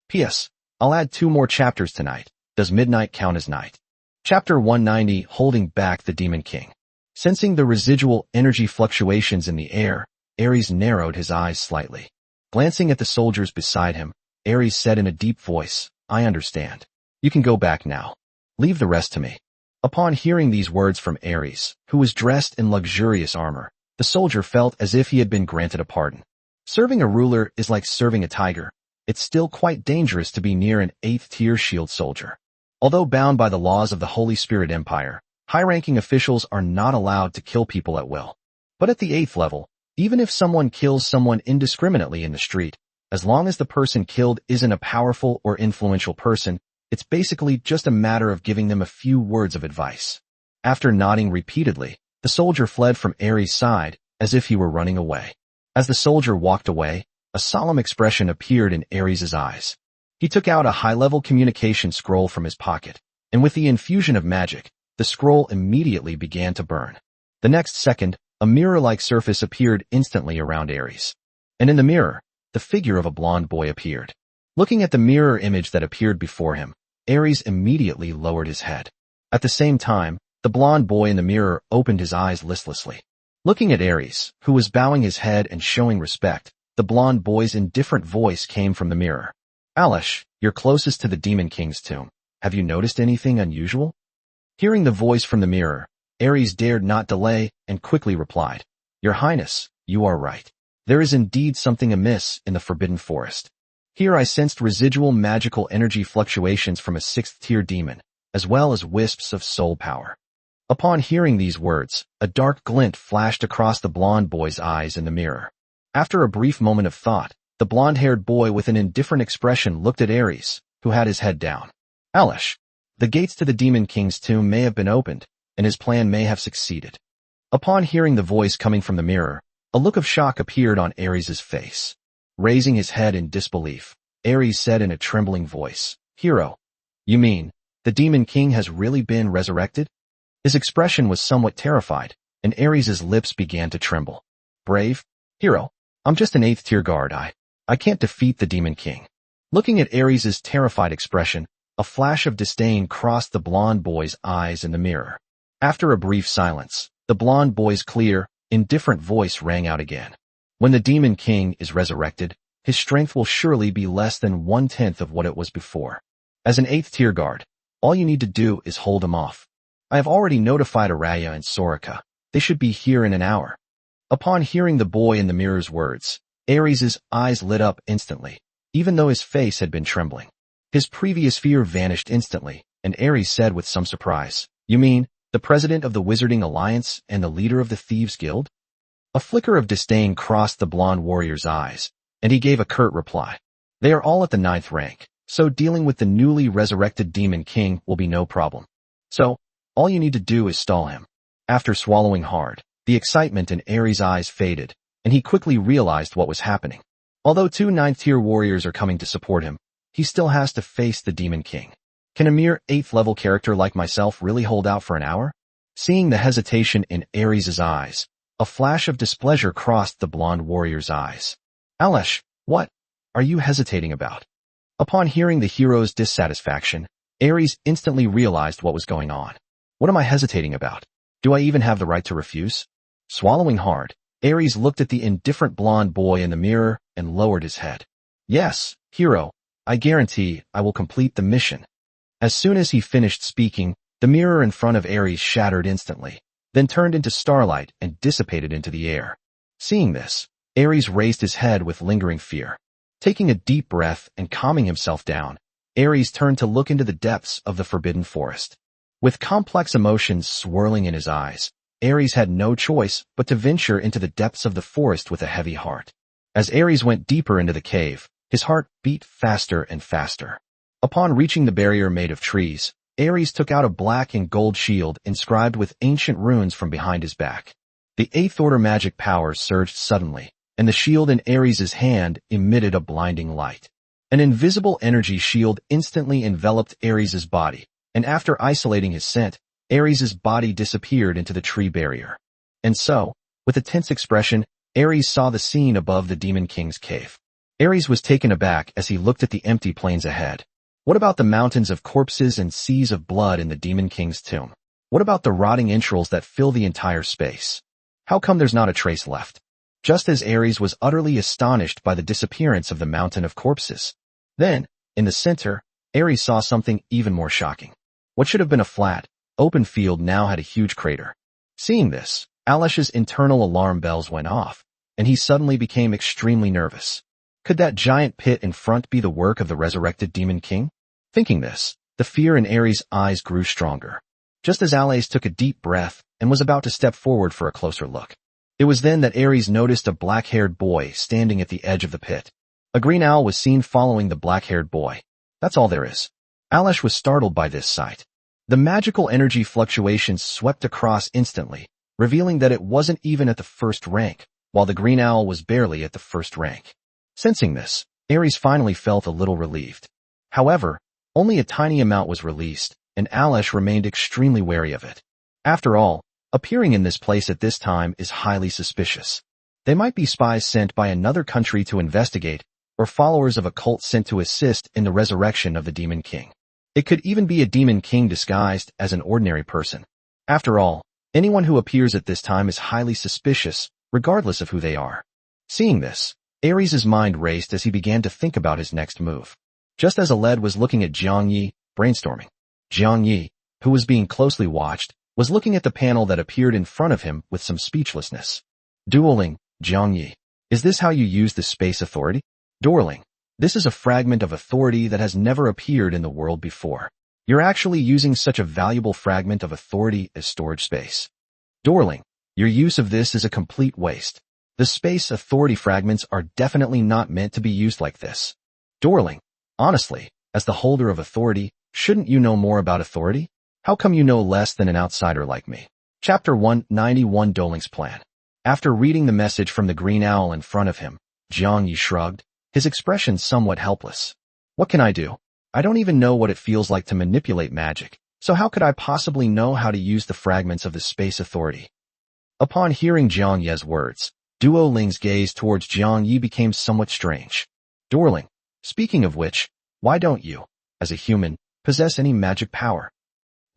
"P.S. I'll add 2 more chapters tonight. Does midnight count as night?" Chapter 190, Holding Back the Demon King. Sensing the residual energy fluctuations in the air, Ares narrowed his eyes slightly. Glancing at the soldiers beside him, Ares said in a deep voice, "I understand. You can go back now. Leave the rest to me." Upon hearing these words from Ares, who was dressed in luxurious armor, the soldier felt as if he had been granted a pardon. Serving a ruler is like serving a tiger. It's still quite dangerous to be near an 8th-tier shield soldier. Although bound by the laws of the Holy Spirit Empire, high-ranking officials are not allowed to kill people at will. But at the 8th level, even if someone kills someone indiscriminately in the street, as long as the person killed isn't a powerful or influential person, it's basically just a matter of giving them a few words of advice. After nodding repeatedly, the soldier fled from Ares' side, as if he were running away. As the soldier walked away, a solemn expression appeared in Ares' eyes. He took out a high-level communication scroll from his pocket. and with the infusion of magic, the scroll immediately began to burn. The next second, a mirror-like surface appeared instantly around Aries. And in the mirror, the figure of a blonde boy appeared. Looking at the mirror image that appeared before him, Aries immediately lowered his head. At the same time, the blonde boy in the mirror opened his eyes listlessly. Looking at Aries, who was bowing his head and showing respect, the blonde boy's indifferent voice came from the mirror. Alish, you're closest to the Demon King's tomb. Have you noticed anything unusual? Hearing the voice from the mirror, Aries dared not delay and quickly replied, Your Highness, you are right. There is indeed something amiss in the Forbidden Forest. Here I sensed residual magical energy fluctuations from a 6th-tier demon, as well as wisps of soul power. Upon hearing these words, a dark glint flashed across the blonde boy's eyes in the mirror. After a brief moment of thought, the blonde-haired boy with an indifferent expression looked at Aries, who had his head down. Alish, the gates to the Demon King's tomb may have been opened, and his plan may have succeeded. Upon hearing the voice coming from the mirror, a look of shock appeared on Aries' face. Raising his head in disbelief, Aries said in a trembling voice, Hero, you mean, the Demon King has really been resurrected? His expression was somewhat terrified, and Aries' lips began to tremble. Brave? Hero, I'm just an 8th-tier guard. I can't defeat the Demon King. Looking at Aries' terrified expression, a flash of disdain crossed the blonde boy's eyes in the mirror. After a brief silence, the blonde boy's clear, indifferent voice rang out again. When the Demon King is resurrected, his strength will surely be less than 1/10 of what it was before. As an 8th-tier guard, all you need to do is hold him off. I have already notified Araya and Soraka. They should be here in an hour. Upon hearing the boy in the mirror's words, Aries' eyes lit up instantly, even though his face had been trembling. His previous fear vanished instantly, and Aries said with some surprise, You mean, the president of the Wizarding Alliance and the leader of the Thieves Guild? A flicker of disdain crossed the blonde warrior's eyes, and he gave a curt reply. They are all at the 9th rank, so dealing with the newly resurrected Demon King will be no problem. So, all you need to do is stall him. After swallowing hard, the excitement in Aries' eyes faded, and he quickly realized what was happening. Although 2 9th-tier warriors are coming to support him, he still has to face the Demon King. Can a mere 8th-level character like myself really hold out for an hour? Seeing the hesitation in Aries' eyes, a flash of displeasure crossed the blonde warrior's eyes. Alish, what are you hesitating about? Upon hearing the hero's dissatisfaction, Aries instantly realized what was going on. What am I hesitating about? Do I even have the right to refuse? Swallowing hard, Aries looked at the indifferent blonde boy in the mirror and lowered his head. Yes, hero, I guarantee I will complete the mission. As soon as he finished speaking, the mirror in front of Aries shattered instantly, then turned into starlight and dissipated into the air. Seeing this, Aries raised his head with lingering fear. Taking a deep breath and calming himself down, Aries turned to look into the depths of the Forbidden Forest. With complex emotions swirling in his eyes, Aries had no choice but to venture into the depths of the forest with a heavy heart. As Aries went deeper into the cave, his heart beat faster and faster. Upon reaching the barrier made of trees, Aries took out a black and gold shield inscribed with ancient runes from behind his back. The 8th Order magic powers surged suddenly, and the shield in Aries' hand emitted a blinding light. An invisible energy shield instantly enveloped Aries' body, and after isolating his scent, Aries' body disappeared into the tree barrier. And so, with a tense expression, Aries saw the scene above the Demon King's cave. Aries was taken aback as he looked at the empty plains ahead. What about the mountains of corpses and seas of blood in the Demon King's tomb? What about the rotting entrails that fill the entire space? How come there's not a trace left? Just as Aries was utterly astonished by the disappearance of the mountain of corpses. Then, in the center, Aries saw something even more shocking. What should have been a flat, open field now had a huge crater. Seeing this, Alish's internal alarm bells went off, and he suddenly became extremely nervous. Could that giant pit in front be the work of the resurrected Demon King? Thinking this, the fear in Aries' eyes grew stronger. Just as Alice took a deep breath and was about to step forward for a closer look. It was then that Aries noticed a black-haired boy standing at the edge of the pit. A green owl was seen following the black-haired boy. That's all there is. Alish was startled by this sight. The magical energy fluctuations swept across instantly, revealing that it wasn't even at the 1st rank, while the green owl was barely at the 1st rank. Sensing this, Aries finally felt a little relieved. However, only a tiny amount was released, and Alish remained extremely wary of it. After all, appearing in this place at this time is highly suspicious. They might be spies sent by another country to investigate, or followers of a cult sent to assist in the resurrection of the Demon King. It could even be a Demon King disguised as an ordinary person. After all, anyone who appears at this time is highly suspicious, regardless of who they are. Seeing this, Ares' mind raced as he began to think about his next move. Just as Aled was looking at Jiang Yi, brainstorming, Jiang Yi, who was being closely watched, was looking at the panel that appeared in front of him with some speechlessness. Dueling, Jiang Yi. Is this how you use the space authority? Dueling. This is a fragment of authority that has never appeared in the world before. You're actually using such a valuable fragment of authority as storage space. Dueling. Your use of this is a complete waste. The space authority fragments are definitely not meant to be used like this. Dueling. Honestly, as the holder of authority, shouldn't you know more about authority? How come you know less than an outsider like me? Chapter 191 Dueling's Plan. After reading the message from the green owl in front of him, Jiang Yi shrugged, his expression somewhat helpless. What can I do? I don't even know what it feels like to manipulate magic, so how could I possibly know how to use the fragments of the space authority? Upon hearing Jiang Ye's words, Duo Ling's gaze towards Jiang Yi became somewhat strange. Dueling. Speaking of which, why don't you, as a human, possess any magic power?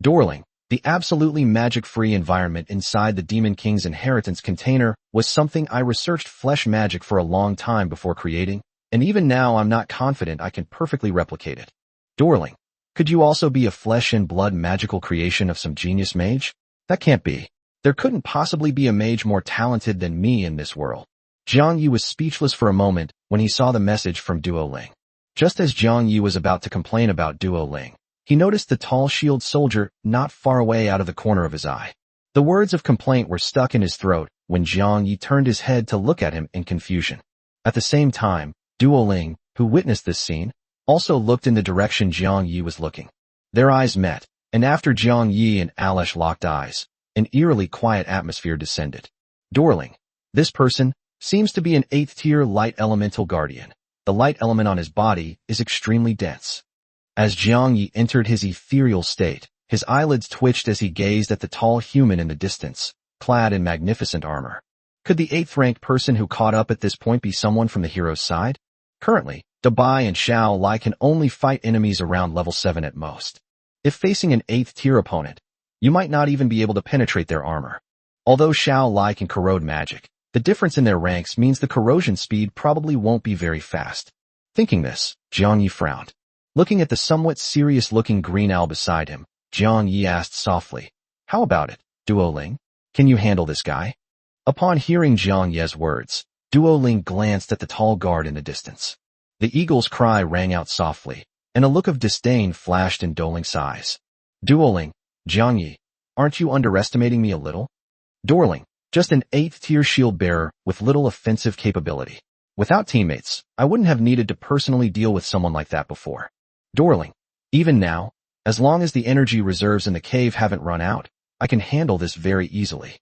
Dueling. The absolutely magic-free environment inside the Demon King's inheritance container was something I researched flesh magic for a long time before creating, and even now I'm not confident I can perfectly replicate it. Dueling. Could you also be a flesh and blood magical creation of some genius mage? That can't be. There couldn't possibly be a mage more talented than me in this world. Jiang Yi was speechless for a moment when he saw the message from Duo Ling. Just as Jiang Yi was about to complain about Duo Ling, he noticed the tall shield soldier not far away out of the corner of his eye. The words of complaint were stuck in his throat when Jiang Yi turned his head to look at him in confusion. At the same time, Duo Ling, who witnessed this scene, also looked in the direction Jiang Yi was looking. Their eyes met, and after Jiang Yi and Alish locked eyes, an eerily quiet atmosphere descended. Dueling. This person seems to be an 8th-tier light elemental guardian. The light element on his body is extremely dense. As Jiang Yi entered his ethereal state, his eyelids twitched as he gazed at the tall human in the distance, clad in magnificent armor. Could the 8th-ranked person who caught up at this point be someone from the hero's side? Currently, Dabai and Xiao Lai can only fight enemies around level 7 at most. If facing an 8th-tier opponent, you might not even be able to penetrate their armor. Although Xiao Lai can corrode magic, the difference in their ranks means the corrosion speed probably won't be very fast. Thinking this, Jiang Yi frowned. Looking at the somewhat serious-looking green owl beside him, Jiang Yi asked softly, "How about it, Duo Ling? Can you handle this guy?" Upon hearing Jiang Ye's words, Duo Ling glanced at the tall guard in the distance. The eagle's cry rang out softly, and a look of disdain flashed in Duoling's eyes. Duo Ling, Jiang Yi, aren't you underestimating me a little? Dueling, just an 8th-tier shield bearer with little offensive capability. Without teammates, I wouldn't have needed to personally deal with someone like that before. Dueling. Even now, as long as the energy reserves in the cave haven't run out, I can handle this very easily.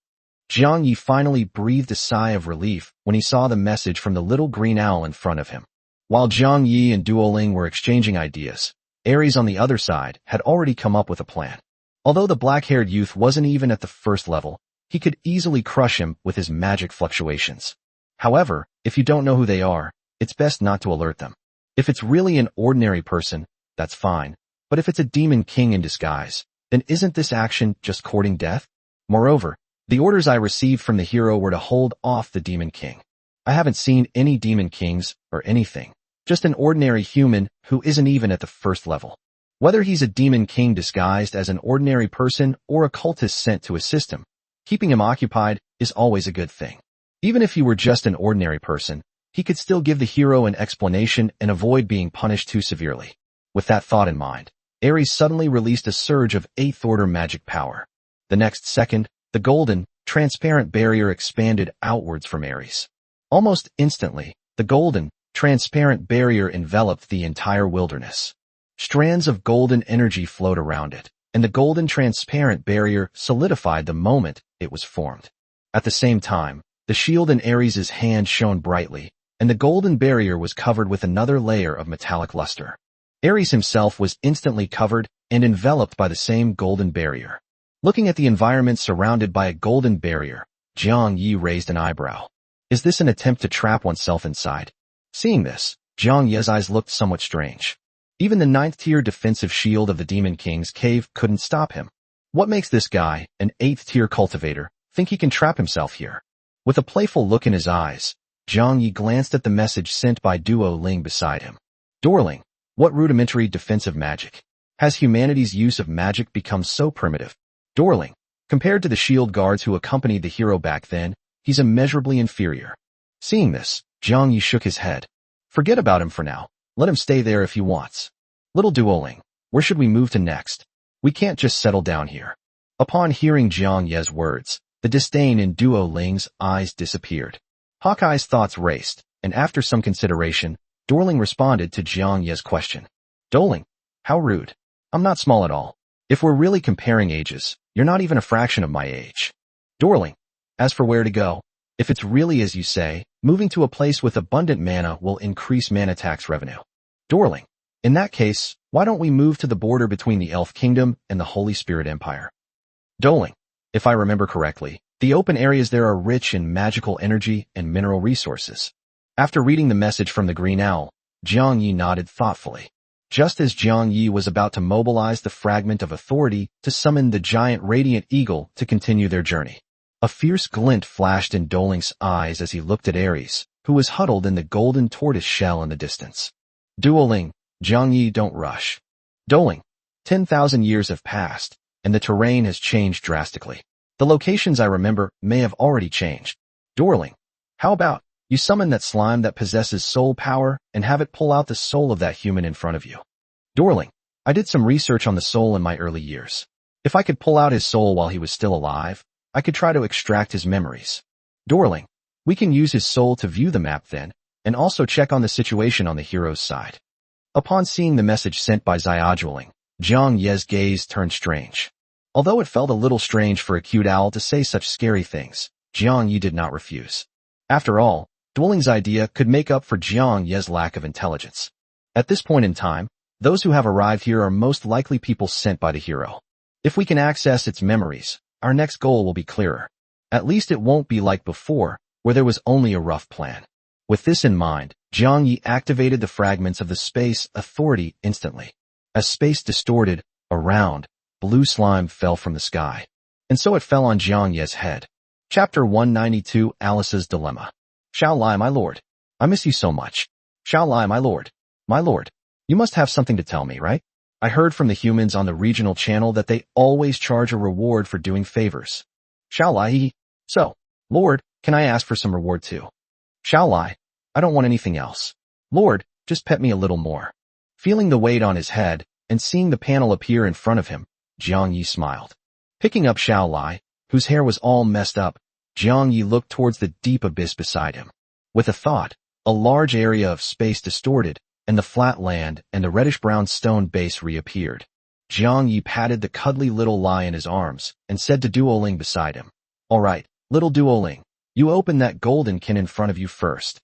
Jiang Yi finally breathed a sigh of relief when he saw the message from the little green owl in front of him. While Jiang Yi and Duo Ling were exchanging ideas, Ares on the other side had already come up with a plan. Although the black-haired youth wasn't even at the first level, he could easily crush him with his magic fluctuations. However, if you don't know who they are, it's best not to alert them. If it's really an ordinary person, that's fine, but if it's a demon king in disguise, then isn't this action just courting death? Moreover, the orders I received from the hero were to hold off the demon king. I haven't seen any demon kings or anything, just an ordinary human who isn't even at the first level. Whether he's a demon king disguised as an ordinary person or a cultist sent to assist him, keeping him occupied is always a good thing. Even if he were just an ordinary person, he could still give the hero an explanation and avoid being punished too severely. With that thought in mind, Ares suddenly released a surge of 8th-order magic power. The next second, the golden, transparent barrier expanded outwards from Ares. Almost instantly, the golden, transparent barrier enveloped the entire wilderness. Strands of golden energy flowed around it, and the golden transparent barrier solidified the moment it was formed. At the same time, the shield in Ares' hand shone brightly, and the golden barrier was covered with another layer of metallic luster. Ares himself was instantly covered and enveloped by the same golden barrier. Looking at the environment surrounded by a golden barrier, Jiang Yi raised an eyebrow. Is this an attempt to trap oneself inside? Seeing this, Jiang Yi's eyes looked somewhat strange. Even the 9th-tier defensive shield of the Demon King's cave couldn't stop him. What makes this guy, an 8th-tier cultivator, think he can trap himself here? With a playful look in his eyes, Jiang Yi glanced at the message sent by Duo Ling beside him. Dorling, what rudimentary defensive magic? Has humanity's use of magic become so primitive? Dorling, compared to the shield guards who accompanied the hero back then, he's immeasurably inferior. Seeing this, Jiang Yi shook his head. Forget about him for now. Let him stay there if he wants. Little Duoling, where should we move to next? We can't just settle down here. Upon hearing Jiang Yi's words, the disdain in Duo Ling's eyes disappeared. Hawkeye's thoughts raced, and after some consideration, Dorling responded to Jiang Yi's question. Dorling, how rude. I'm not small at all. If we're really comparing ages, you're not even a fraction of my age. Dorling, as for where to go, if it's really as you say, moving to a place with abundant mana will increase mana tax revenue. Dorling, in that case, why don't we move to the border between the Elf Kingdom and the Holy Spirit Empire? Dorling, if I remember correctly, the open areas there are rich in magical energy and mineral resources. After reading the message from the Green Owl, Jiang Yi nodded thoughtfully. Just as Jiang Yi was about to mobilize the fragment of authority to summon the giant radiant eagle to continue their journey, a fierce glint flashed in Dorling's eyes as he looked at Ares, who was huddled in the golden tortoise shell in the distance. Duoling, Jiang Yi, don't rush. Dorling, 10,000 years have passed, and the terrain has changed drastically. The locations I remember may have already changed. Dorling, how about you summon that slime that possesses soul power and have it pull out the soul of that human in front of you? Dorling, I did some research on the soul in my early years. If I could pull out his soul while he was still alive, I could try to extract his memories. Dorling, we can use his soul to view the map then, and also check on the situation on the hero's side. Upon seeing the message sent by Xiaojueling, Jiang Yi's gaze turned strange. Although it felt a little strange for a cute owl to say such scary things, Jiang Yi did not refuse. After all, Duoling's idea could make up for Jiang Yi's lack of intelligence. At this point in time, those who have arrived here are most likely people sent by the hero. If we can access its memories, our next goal will be clearer. At least it won't be like before, where there was only a rough plan. With this in mind, Jiang Yi activated the fragments of the Space Authority instantly. As space distorted, a round, blue slime fell from the sky. And so it fell on Jiang Yi's head. Chapter 192, Alice's Dilemma. Xiao Lai, my lord. I miss you so much. Xiao Lai, my lord. My lord. You must have something to tell me, right? I heard from the humans on the regional channel that they always charge a reward for doing favors. Xiao Lai. So, lord, can I ask for some reward too? Xiao Lai. I don't want anything else. Lord, just pet me a little more. Feeling the weight on his head, and seeing the panel appear in front of him, Jiang Yi smiled. Picking up Xiao Lai, whose hair was all messed up, Jiang Yi looked towards the deep abyss beside him. With a thought, a large area of space distorted, and the flat land and the reddish-brown stone base reappeared. Jiang Yi patted the cuddly little Lai in his arms, and said to Duoling beside him, All right, little Duoling, you open that golden can in front of you first.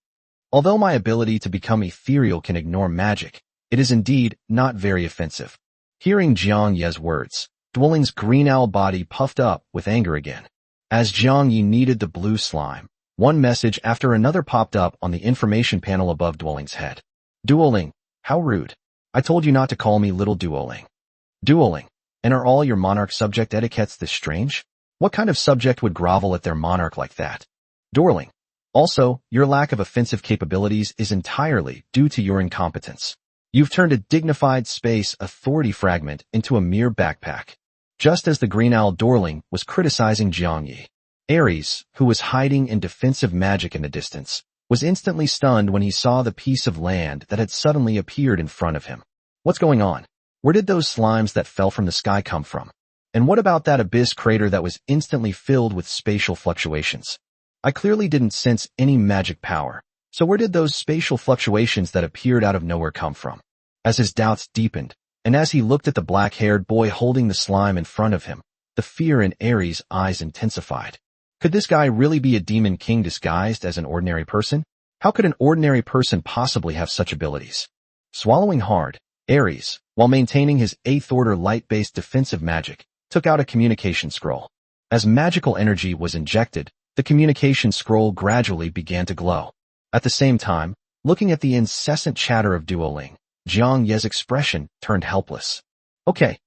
Although my ability to become ethereal can ignore magic, it is indeed not very offensive. Hearing Jiang Yi's words, Duoling's green owl body puffed up with anger again. As Jiang Yi kneaded the blue slime, one message after another popped up on the information panel above Duoling's head. Duoling, how rude. I told you not to call me little Duoling. Duoling, and are all your monarch subject etiquettes this strange? What kind of subject would grovel at their monarch like that? Duoling, also, your lack of offensive capabilities is entirely due to your incompetence. You've turned a dignified space authority fragment into a mere backpack. Just as the green owl Dorling was criticizing Jiang Yi, Ares, who was hiding in defensive magic in the distance, was instantly stunned when he saw the piece of land that had suddenly appeared in front of him. What's going on? Where did those slimes that fell from the sky come from? And what about that abyss crater that was instantly filled with spatial fluctuations? I clearly didn't sense any magic power, so where did those spatial fluctuations that appeared out of nowhere come from? As his doubts deepened, and as he looked at the black-haired boy holding the slime in front of him, the fear in Ares' eyes intensified. Could this guy really be a demon king disguised as an ordinary person? How could an ordinary person possibly have such abilities? Swallowing hard, Ares, while maintaining his 8th order light-based defensive magic, took out a communication scroll. As magical energy was injected, the communication scroll gradually began to glow. At the same time, looking at the incessant chatter of Duoling, Jiang Ye's expression turned helpless. Okay,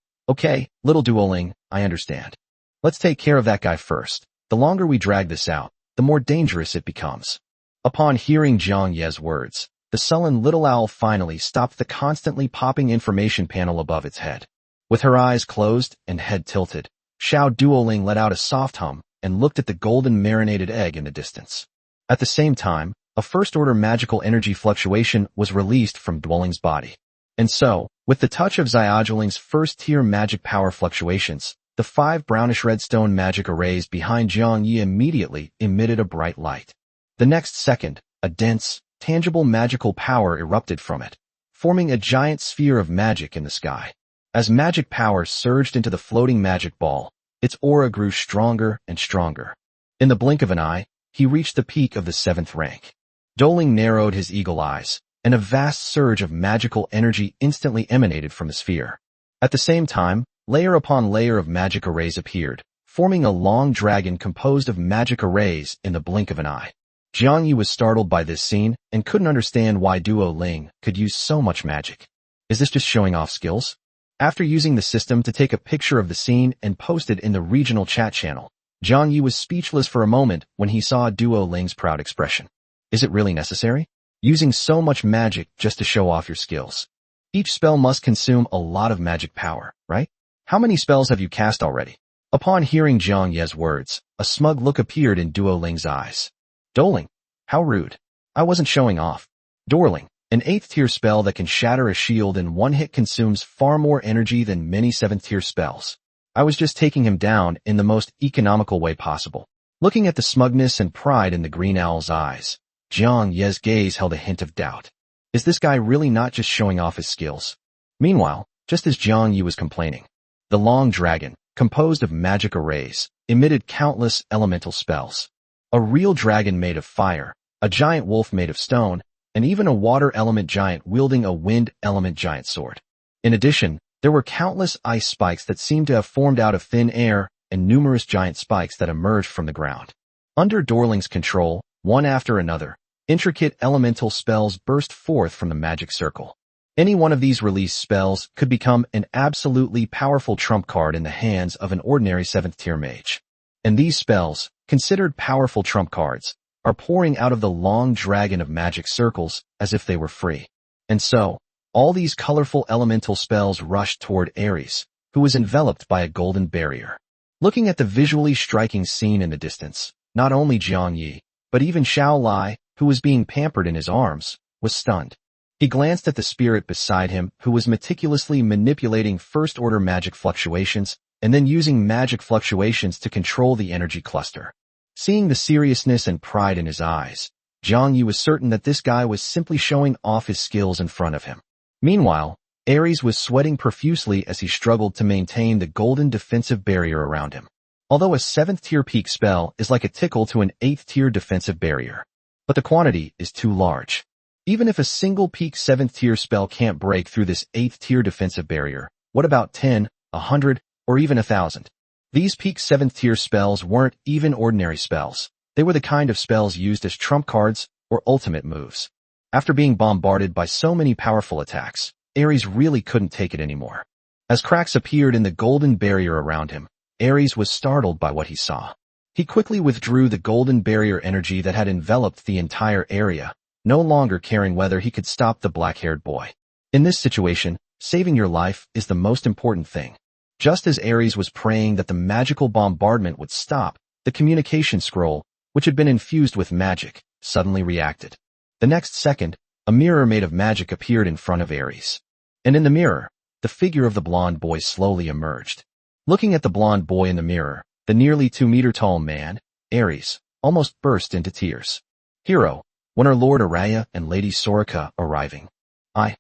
little Duoling, I understand. Let's take care of that guy first. The longer we drag this out, the more dangerous it becomes. Upon hearing Jiang Ye's words, the sullen little owl finally stopped the constantly popping information panel above its head. With her eyes closed and head tilted, Xiao Duoling let out a soft hum and looked at the golden marinated egg in the distance. At the same time, a first-order magical energy fluctuation was released from Duoling's body. And so, with the touch of Xiaojuling's first-tier magic power fluctuations, the 5 brownish-red stone magic arrays behind Jiang Yi immediately emitted a bright light. The next second, a dense, tangible magical power erupted from it, forming a giant sphere of magic in the sky. As magic power surged into the floating magic ball, its aura grew stronger and stronger. In the blink of an eye, he reached the peak of the 7th rank. Duoling narrowed his eagle eyes, and a vast surge of magical energy instantly emanated from the sphere. At the same time, layer upon layer of magic arrays appeared, forming a long dragon composed of magic arrays in the blink of an eye. Jiang Yi was startled by this scene and couldn't understand why Duoling could use so much magic. Is this just showing off skills? After using the system to take a picture of the scene and post it in the regional chat channel, Jiang Yi was speechless for a moment when he saw Duoling's proud expression. Is it really necessary? Using so much magic just to show off your skills. Each spell must consume a lot of magic power, right? How many spells have you cast already? Upon hearing Jiang Ye's words, a smug look appeared in Duoling's eyes. Duoling, how rude. I wasn't showing off. Duoling, an 8th tier spell that can shatter a shield in one hit consumes far more energy than many 7th tier spells. I was just taking him down in the most economical way possible. Looking at the smugness and pride in the green owl's eyes, Jiang Ye's gaze held a hint of doubt. Is this guy really not just showing off his skills? Meanwhile, just as Jiang Yi was complaining, the long dragon, composed of magic arrays, emitted countless elemental spells. A real dragon made of fire, a giant wolf made of stone, and even a water element giant wielding a wind element giant sword. In addition, there were countless ice spikes that seemed to have formed out of thin air and numerous giant spikes that emerged from the ground. Under Duoling's control, one after another, intricate elemental spells burst forth from the magic circle. Any one of these released spells could become an absolutely powerful trump card in the hands of an ordinary 7th tier mage. And these spells, considered powerful trump cards, are pouring out of the long dragon of magic circles as if they were free. And so, all these colorful elemental spells rushed toward Ares, who was enveloped by a golden barrier. Looking at the visually striking scene in the distance, not only Jiang Yi, but even Xiao Lai, who was being pampered in his arms, was stunned. He glanced at the spirit beside him, who was meticulously manipulating first-order magic fluctuations and then using magic fluctuations to control the energy cluster. Seeing the seriousness and pride in his eyes, Jiang Yi was certain that this guy was simply showing off his skills in front of him. Meanwhile, Ares was sweating profusely as he struggled to maintain the golden defensive barrier around him. Although a 7th tier peak spell is like a tickle to an 8th tier defensive barrier, but the quantity is too large. Even if a single peak 7th tier spell can't break through this 8th tier defensive barrier, what about 10, 100, or even 1,000? These peak 7th tier spells weren't even ordinary spells. They were the kind of spells used as trump cards or ultimate moves. After being bombarded by so many powerful attacks, Ares really couldn't take it anymore. As cracks appeared in the golden barrier around him, Ares was startled by what he saw. He quickly withdrew the golden barrier energy that had enveloped the entire area, no longer caring whether he could stop the black-haired boy. In this situation, saving your life is the most important thing. Just as Ares was praying that the magical bombardment would stop, the communication scroll, which had been infused with magic, suddenly reacted. The next second, a mirror made of magic appeared in front of Ares. And in the mirror, the figure of the blonde boy slowly emerged. Looking at the blonde boy in the mirror, the nearly 2-meter-tall man, Ares, almost burst into tears. Hero, when are Lord Araya and Lady Soraka arriving? I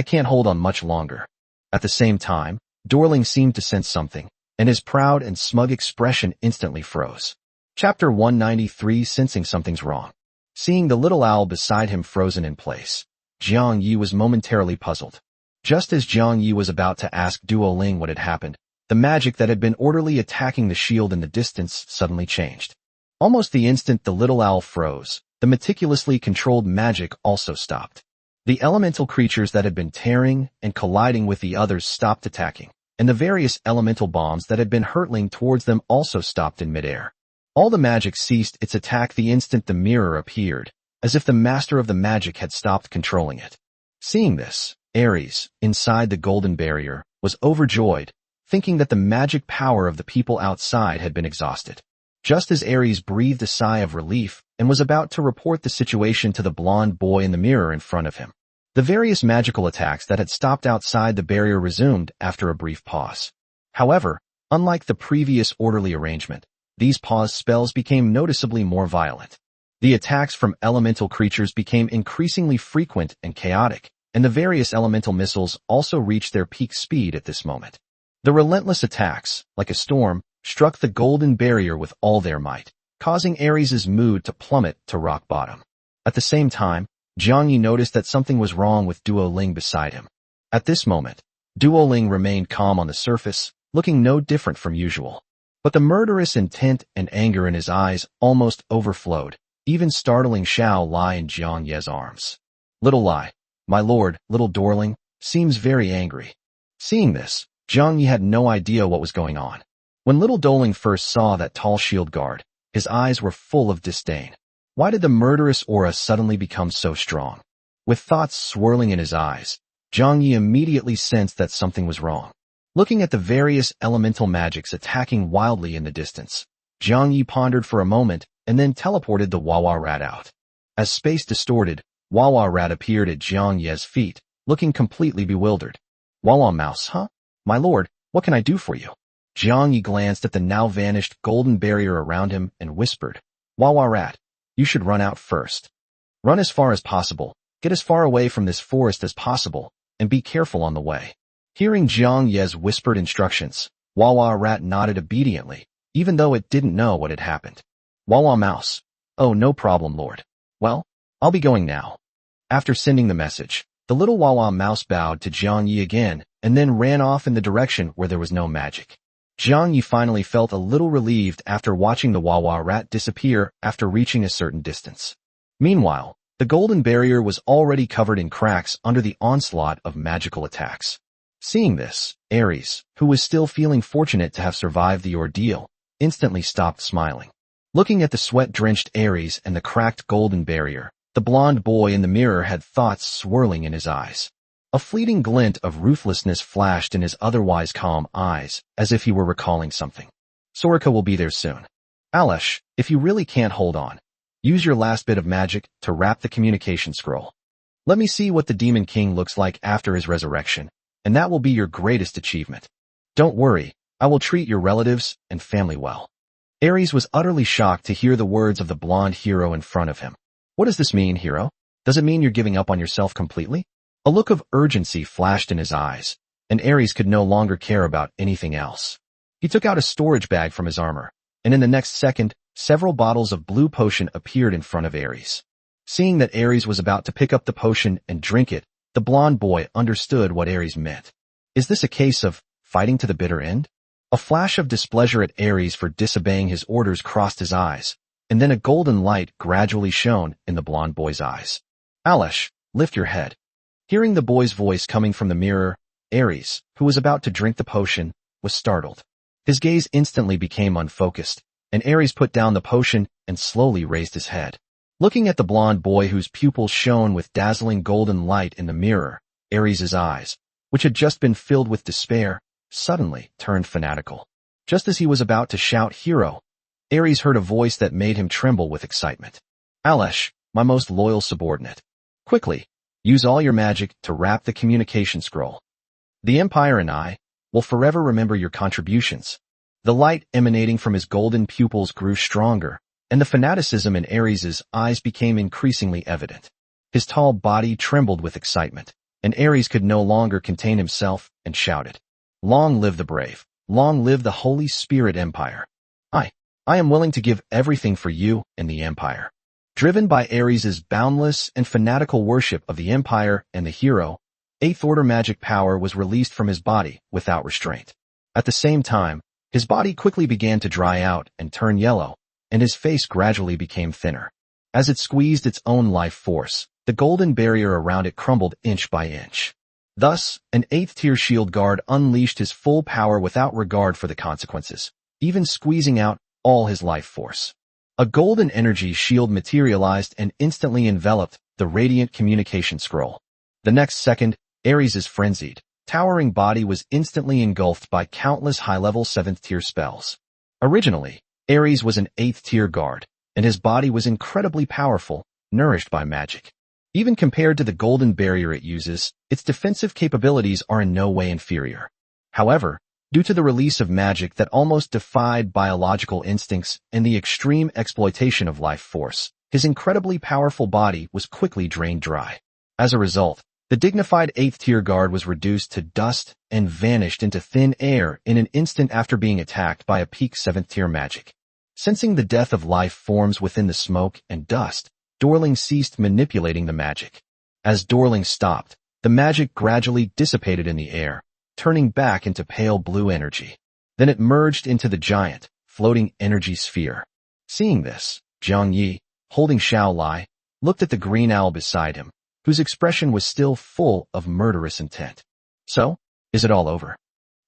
can't hold on much longer. At the same time, Duoling seemed to sense something, and his proud and smug expression instantly froze. Chapter 193, Sensing Something's Wrong. Seeing the little owl beside him frozen in place, Jiang Yi was momentarily puzzled. Just as Jiang Yi was about to ask Duoling what had happened, the magic that had been orderly attacking the shield in the distance suddenly changed. Almost the instant the little owl froze, the meticulously controlled magic also stopped. The elemental creatures that had been tearing and colliding with the others stopped attacking, and the various elemental bombs that had been hurtling towards them also stopped in midair. All the magic ceased its attack the instant the mirror appeared, as if the master of the magic had stopped controlling it. Seeing this, Ares, inside the golden barrier, was overjoyed, thinking that the magic power of the people outside had been exhausted. Just as Ares breathed a sigh of relief and was about to report the situation to the blonde boy in the mirror in front of him, the various magical attacks that had stopped outside the barrier resumed after a brief pause. However, unlike the previous orderly arrangement, these pause spells became noticeably more violent. The attacks from elemental creatures became increasingly frequent and chaotic, and the various elemental missiles also reached their peak speed at this moment. The relentless attacks, like a storm, struck the golden barrier with all their might, causing Ares' mood to plummet to rock bottom. At the same time, Jiang Yi noticed that something was wrong with Duoling beside him. At this moment, Duoling remained calm on the surface, looking no different from usual. But the murderous intent and anger in his eyes almost overflowed, even startling Xiao Lai in Jiang Ye's arms. Little Lai, my lord, little Dorling, seems very angry. Seeing this, Jiang Yi had no idea what was going on. When little Doling first saw that tall shield guard, his eyes were full of disdain. Why did the murderous aura suddenly become so strong? With thoughts swirling in his eyes, Jiang Yi immediately sensed that something was wrong. Looking at the various elemental magics attacking wildly in the distance, Jiang Yi pondered for a moment and then teleported the Wawa rat out. As space distorted, Wawa rat appeared at Jiang Ye's feet, looking completely bewildered. Wawa mouse, huh? My lord, what can I do for you? Jiang Yi glanced at the now vanished golden barrier around him and whispered, Wawa rat, you should run out first. Run as far as possible, get as far away from this forest as possible, and be careful on the way. Hearing Jiang Ye's whispered instructions, Wawa rat nodded obediently, even though it didn't know what had happened. Wawa mouse, oh no problem lord. Well, I'll be going now. After sending the message, the little Wawa mouse bowed to Jiang Yi again and then ran off in the direction where there was no magic. Jiang Yi finally felt a little relieved after watching the Wawa rat disappear after reaching a certain distance. Meanwhile, the golden barrier was already covered in cracks under the onslaught of magical attacks. Seeing this, Ares, who was still feeling fortunate to have survived the ordeal, instantly stopped smiling. Looking at the sweat-drenched Ares and the cracked golden barrier, the blonde boy in the mirror had thoughts swirling in his eyes. A fleeting glint of ruthlessness flashed in his otherwise calm eyes, as if he were recalling something. Sorika will be there soon. Alesh, if you really can't hold on, use your last bit of magic to wrap the communication scroll. Let me see what the Demon King looks like after his resurrection, and that will be your greatest achievement. Don't worry, I will treat your relatives and family well. Ares was utterly shocked to hear the words of the blonde hero in front of him. What does this mean, hero? Does it mean you're giving up on yourself completely? A look of urgency flashed in his eyes, and Ares could no longer care about anything else. He took out a storage bag from his armor, and in the next second, several bottles of blue potion appeared in front of Ares. Seeing that Ares was about to pick up the potion and drink it, the blonde boy understood what Ares meant. Is this a case of fighting to the bitter end? A flash of displeasure at Ares for disobeying his orders crossed his eyes, and then a golden light gradually shone in the blonde boy's eyes. Alesh, lift your head. Hearing the boy's voice coming from the mirror, Ares, who was about to drink the potion, was startled. His gaze instantly became unfocused, and Ares put down the potion and slowly raised his head. Looking at the blonde boy whose pupils shone with dazzling golden light in the mirror, Ares' eyes, which had just been filled with despair, suddenly turned fanatical. Just as he was about to shout hero, Ares heard a voice that made him tremble with excitement. Alesh, my most loyal subordinate. Quickly, use all your magic to wrap the communication scroll. The Empire and I will forever remember your contributions. The light emanating from his golden pupils grew stronger, and the fanaticism in Ares' eyes became increasingly evident. His tall body trembled with excitement, and Ares could no longer contain himself and shouted, Long live the brave, long live the Holy Spirit Empire. I am willing to give everything for you and the Empire. Driven by Ares' boundless and fanatical worship of the Empire and the hero, Eighth Order magic power was released from his body without restraint. At the same time, his body quickly began to dry out and turn yellow, and his face gradually became thinner. As it squeezed its own life force, the golden barrier around it crumbled inch by inch. Thus, an 8th-tier shield guard unleashed his full power without regard for the consequences, even squeezing out all his life force. A golden energy shield materialized and instantly enveloped the radiant communication scroll. The next second, Ares' frenzied, towering body was instantly engulfed by countless high-level 7th-tier spells. Originally, Ares was an 8th-tier guard, and his body was incredibly powerful, nourished by magic. Even compared to the golden barrier it uses, its defensive capabilities are in no way inferior. However, due to the release of magic that almost defied biological instincts and the extreme exploitation of life force, his incredibly powerful body was quickly drained dry. As a result, the dignified 8th-tier guard was reduced to dust and vanished into thin air in an instant after being attacked by a peak 7th-tier magic. Sensing the death of life forms within the smoke and dust, Dorling ceased manipulating the magic. As Dorling stopped, the magic gradually dissipated in the air, turning back into pale blue energy. Then it merged into the giant, floating energy sphere. Seeing this, Jiang Yi, holding Xiao Lai, looked at the green owl beside him, whose expression was still full of murderous intent. So, is it all over?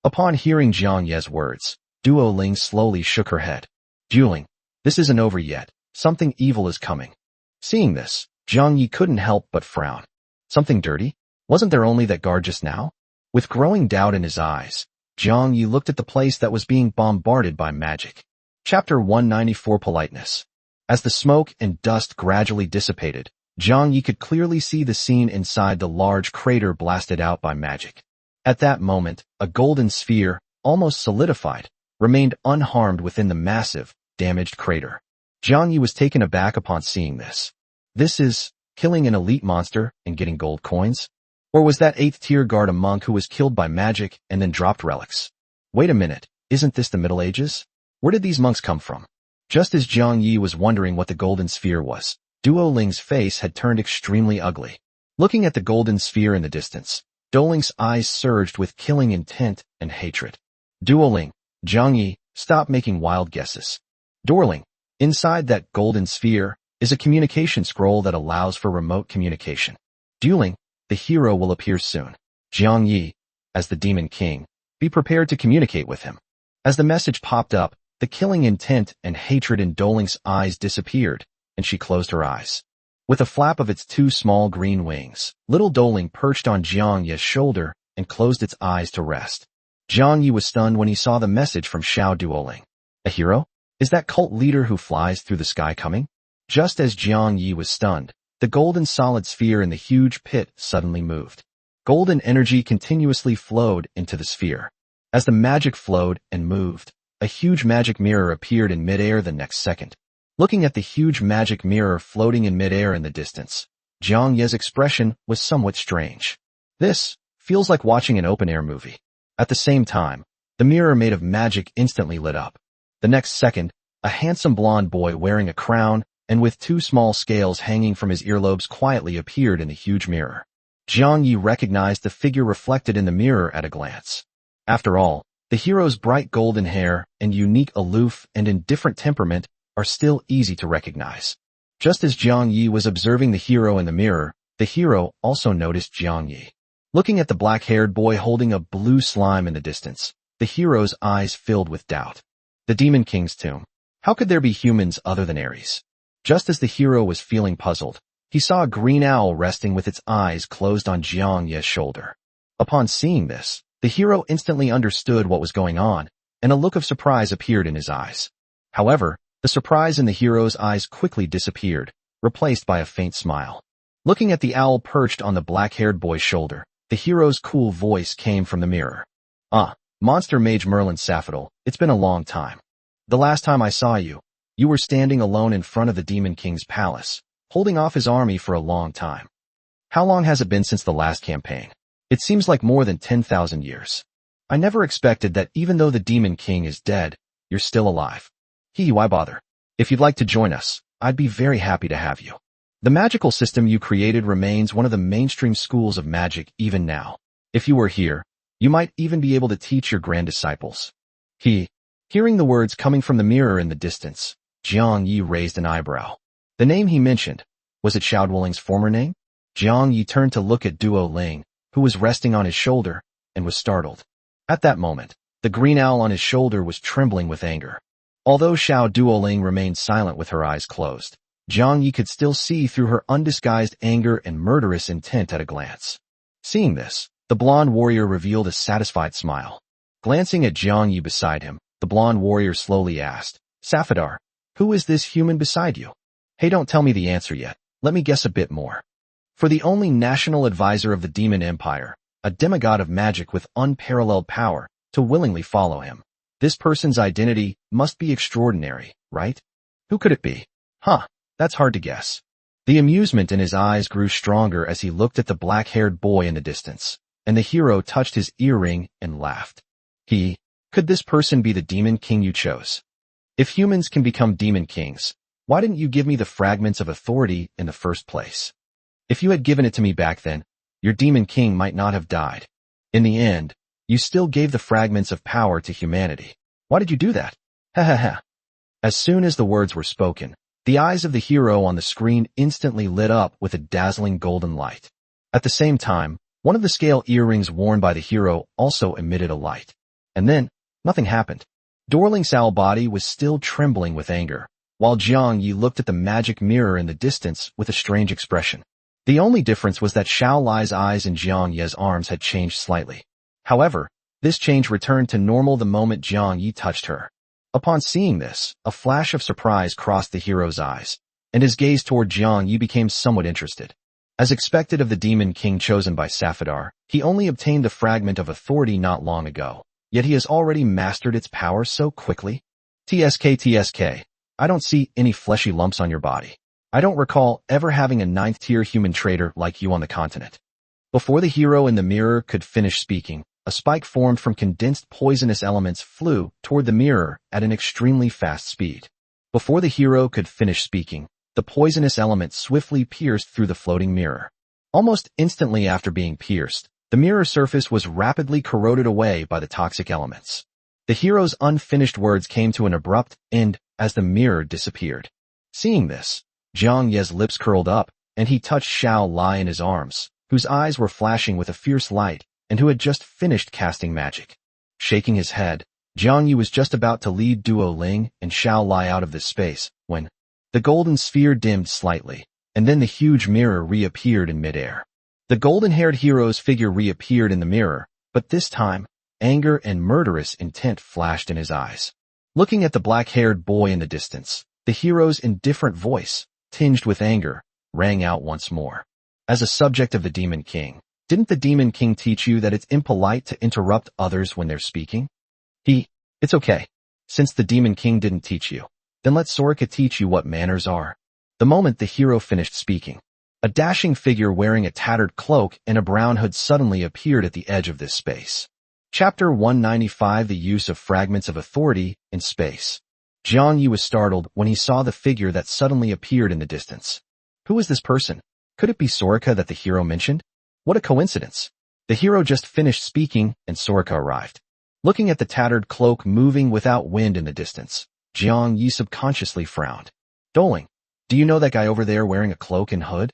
Upon hearing Jiang Ye's words, Duo Ling slowly shook her head. Dueling, this isn't over yet. Something evil is coming. Seeing this, Jiang Yi couldn't help but frown. Something dirty? Wasn't there only that guard just now? With growing doubt in his eyes, Jiang Yi looked at the place that was being bombarded by magic. Chapter 194 Politeness. As the smoke and dust gradually dissipated, Jiang Yi could clearly see the scene inside the large crater blasted out by magic. At that moment, a golden sphere, almost solidified, remained unharmed within the massive, damaged crater. Jiang Yi was taken aback upon seeing this. This is killing an elite monster and getting gold coins? Or was that 8th-tier guard a monk who was killed by magic and then dropped relics? Wait a minute, isn't this the Middle Ages? Where did these monks come from? Just as Jiang Yi was wondering what the golden sphere was, Duo Ling's face had turned extremely ugly. Looking at the golden sphere in the distance, Doling's eyes surged with killing intent and hatred. Duo Ling, Jiang Yi, stop making wild guesses. Dorling, inside that golden sphere is a communication scroll that allows for remote communication. Dueling, the hero will appear soon. Jiang Yi, as the Demon King, be prepared to communicate with him. As the message popped up, the killing intent and hatred in Doling's eyes disappeared, and she closed her eyes. With a flap of its two small green wings, little Doling perched on Jiang Yi's shoulder and closed its eyes to rest. Jiang Yi was stunned when he saw the message from Xiao Duoling. A hero? Is that cult leader who flies through the sky coming? Just as Jiang Yi was stunned, the golden solid sphere in the huge pit suddenly moved. Golden energy continuously flowed into the sphere. As the magic flowed and moved, a huge magic mirror appeared in midair the next second. Looking at the huge magic mirror floating in midair in the distance, Jiang Yi's expression was somewhat strange. This feels like watching an open-air movie. At the same time, the mirror made of magic instantly lit up. The next second, a handsome blonde boy wearing a crown and with two small scales hanging from his earlobes quietly appeared in the huge mirror. Jiang Yi recognized the figure reflected in the mirror at a glance. After all, the hero's bright golden hair and unique aloof and indifferent temperament are still easy to recognize. Just as Jiang Yi was observing the hero in the mirror, the hero also noticed Jiang Yi. Looking at the black-haired boy holding a blue slime in the distance, the hero's eyes filled with doubt. The Demon King's tomb. How could there be humans other than Ares? Just as the hero was feeling puzzled, he saw a green owl resting with its eyes closed on Jiang Yi's shoulder. Upon seeing this, the hero instantly understood what was going on, and a look of surprise appeared in his eyes. However, the surprise in the hero's eyes quickly disappeared, replaced by a faint smile. Looking at the owl perched on the black-haired boy's shoulder, the hero's cool voice came from the mirror. Monster Mage Merlin Safadal, it's been a long time. The last time I saw you, you were standing alone in front of the Demon King's palace, holding off his army for a long time. How long has it been since the last campaign? It seems like more than 10,000 years. I never expected that even though the Demon King is dead, you're still alive. Why bother? If you'd like to join us, I'd be very happy to have you. The magical system you created remains one of the mainstream schools of magic even now. If you were here, you might even be able to teach your grand disciples. Hearing the words coming from the mirror in the distance, Jiang Yi raised an eyebrow. The name he mentioned, was it Xiao Duoling's former name? Jiang Yi turned to look at Duo Ling, who was resting on his shoulder, and was startled. At that moment, the green owl on his shoulder was trembling with anger. Although Xiao Duoling remained silent with her eyes closed, Jiang Yi could still see through her undisguised anger and murderous intent at a glance. Seeing this, the blonde warrior revealed a satisfied smile. Glancing at Jiang Yi beside him, the blonde warrior slowly asked, Safadar, who is this human beside you? Hey, don't tell me the answer yet. Let me guess a bit more. For the only national advisor of the Demon Empire, a demigod of magic with unparalleled power, to willingly follow him. This person's identity must be extraordinary, right? Who could it be? That's hard to guess. The amusement in his eyes grew stronger as he looked at the black-haired boy in the distance, and the hero touched his earring and laughed. Could this person be the demon king you chose? If humans can become demon kings, why didn't you give me the fragments of authority in the first place? If you had given it to me back then, your demon king might not have died. In the end, you still gave the fragments of power to humanity. Why did you do that? Ha ha ha. As soon as the words were spoken, the eyes of the hero on the screen instantly lit up with a dazzling golden light. At the same time, one of the scale earrings worn by the hero also emitted a light. And then, nothing happened. Duoling's owl body was still trembling with anger, while Jiang Yi looked at the magic mirror in the distance with a strange expression. The only difference was that Xiao Lai's eyes and Jiang Yi's arms had changed slightly. However, this change returned to normal the moment Jiang Yi touched her. Upon seeing this, a flash of surprise crossed the hero's eyes, and his gaze toward Jiang Yi became somewhat interested. As expected of the demon king chosen by Safadar, he only obtained the fragment of authority not long ago, yet he has already mastered its power so quickly. TSK, I don't see any fleshy lumps on your body. I don't recall ever having a 9th-tier human trader like you on the continent. Before the hero in the mirror could finish speaking, a spike formed from condensed poisonous elements flew toward the mirror at an extremely fast speed. Before the hero could finish speaking, the poisonous element swiftly pierced through the floating mirror. Almost instantly after being pierced, the mirror surface was rapidly corroded away by the toxic elements. The hero's unfinished words came to an abrupt end as the mirror disappeared. Seeing this, Jiang Yi's lips curled up, and he touched Xiao Lai in his arms, whose eyes were flashing with a fierce light, and who had just finished casting magic. Shaking his head, Jiang Yi was just about to lead Duo Ling and Xiao Lai out of this space, when the golden sphere dimmed slightly, and then the huge mirror reappeared in midair. The golden-haired hero's figure reappeared in the mirror, but this time, anger and murderous intent flashed in his eyes. Looking at the black-haired boy in the distance, the hero's indifferent voice, tinged with anger, rang out once more. As a subject of the Demon King, didn't the Demon King teach you that it's impolite to interrupt others when they're speaking? It's okay. Since the Demon King didn't teach you, then let Soraka teach you what manners are. The moment the hero finished speaking, a dashing figure wearing a tattered cloak and a brown hood suddenly appeared at the edge of this space. Chapter 195: The Use of Fragments of Authority in Space. Jiang Yi was startled when he saw the figure that suddenly appeared in the distance. Who is this person? Could it be Soraka that the hero mentioned? What a coincidence. The hero just finished speaking and Soraka arrived. Looking at the tattered cloak moving without wind in the distance, Jiang Yi subconsciously frowned. Doling, do you know that guy over there wearing a cloak and hood?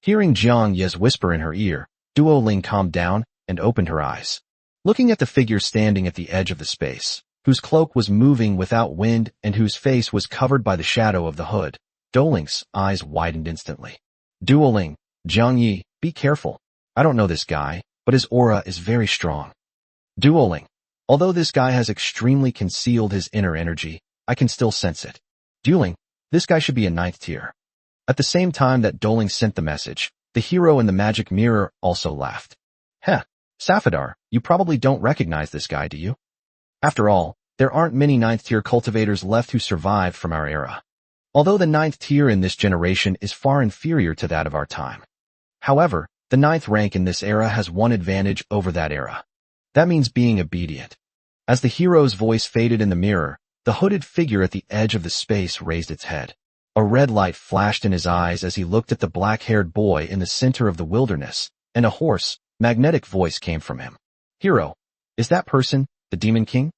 Hearing Jiang Yi's whisper in her ear, Duo Ling calmed down and opened her eyes. Looking at the figure standing at the edge of the space, whose cloak was moving without wind and whose face was covered by the shadow of the hood, Doling's eyes widened instantly. Duo Ling, Jiang Yi, be careful. I don't know this guy, but his aura is very strong. Duo Ling, although this guy has extremely concealed his inner energy, I can still sense it. Dueling, this guy should be a 9th tier. At the same time that Doling sent the message, the hero in the magic mirror also laughed. Heh, Safadar, you probably don't recognize this guy, do you? After all, there aren't many 9th tier cultivators left who survived from our era. Although the 9th tier in this generation is far inferior to that of our time. However, the 9th rank in this era has one advantage over that era. That means being obedient. As the hero's voice faded in the mirror, the hooded figure at the edge of the space raised its head. A red light flashed in his eyes as he looked at the black-haired boy in the center of the wilderness, and a hoarse, magnetic voice came from him. Hero, is that person the Demon King?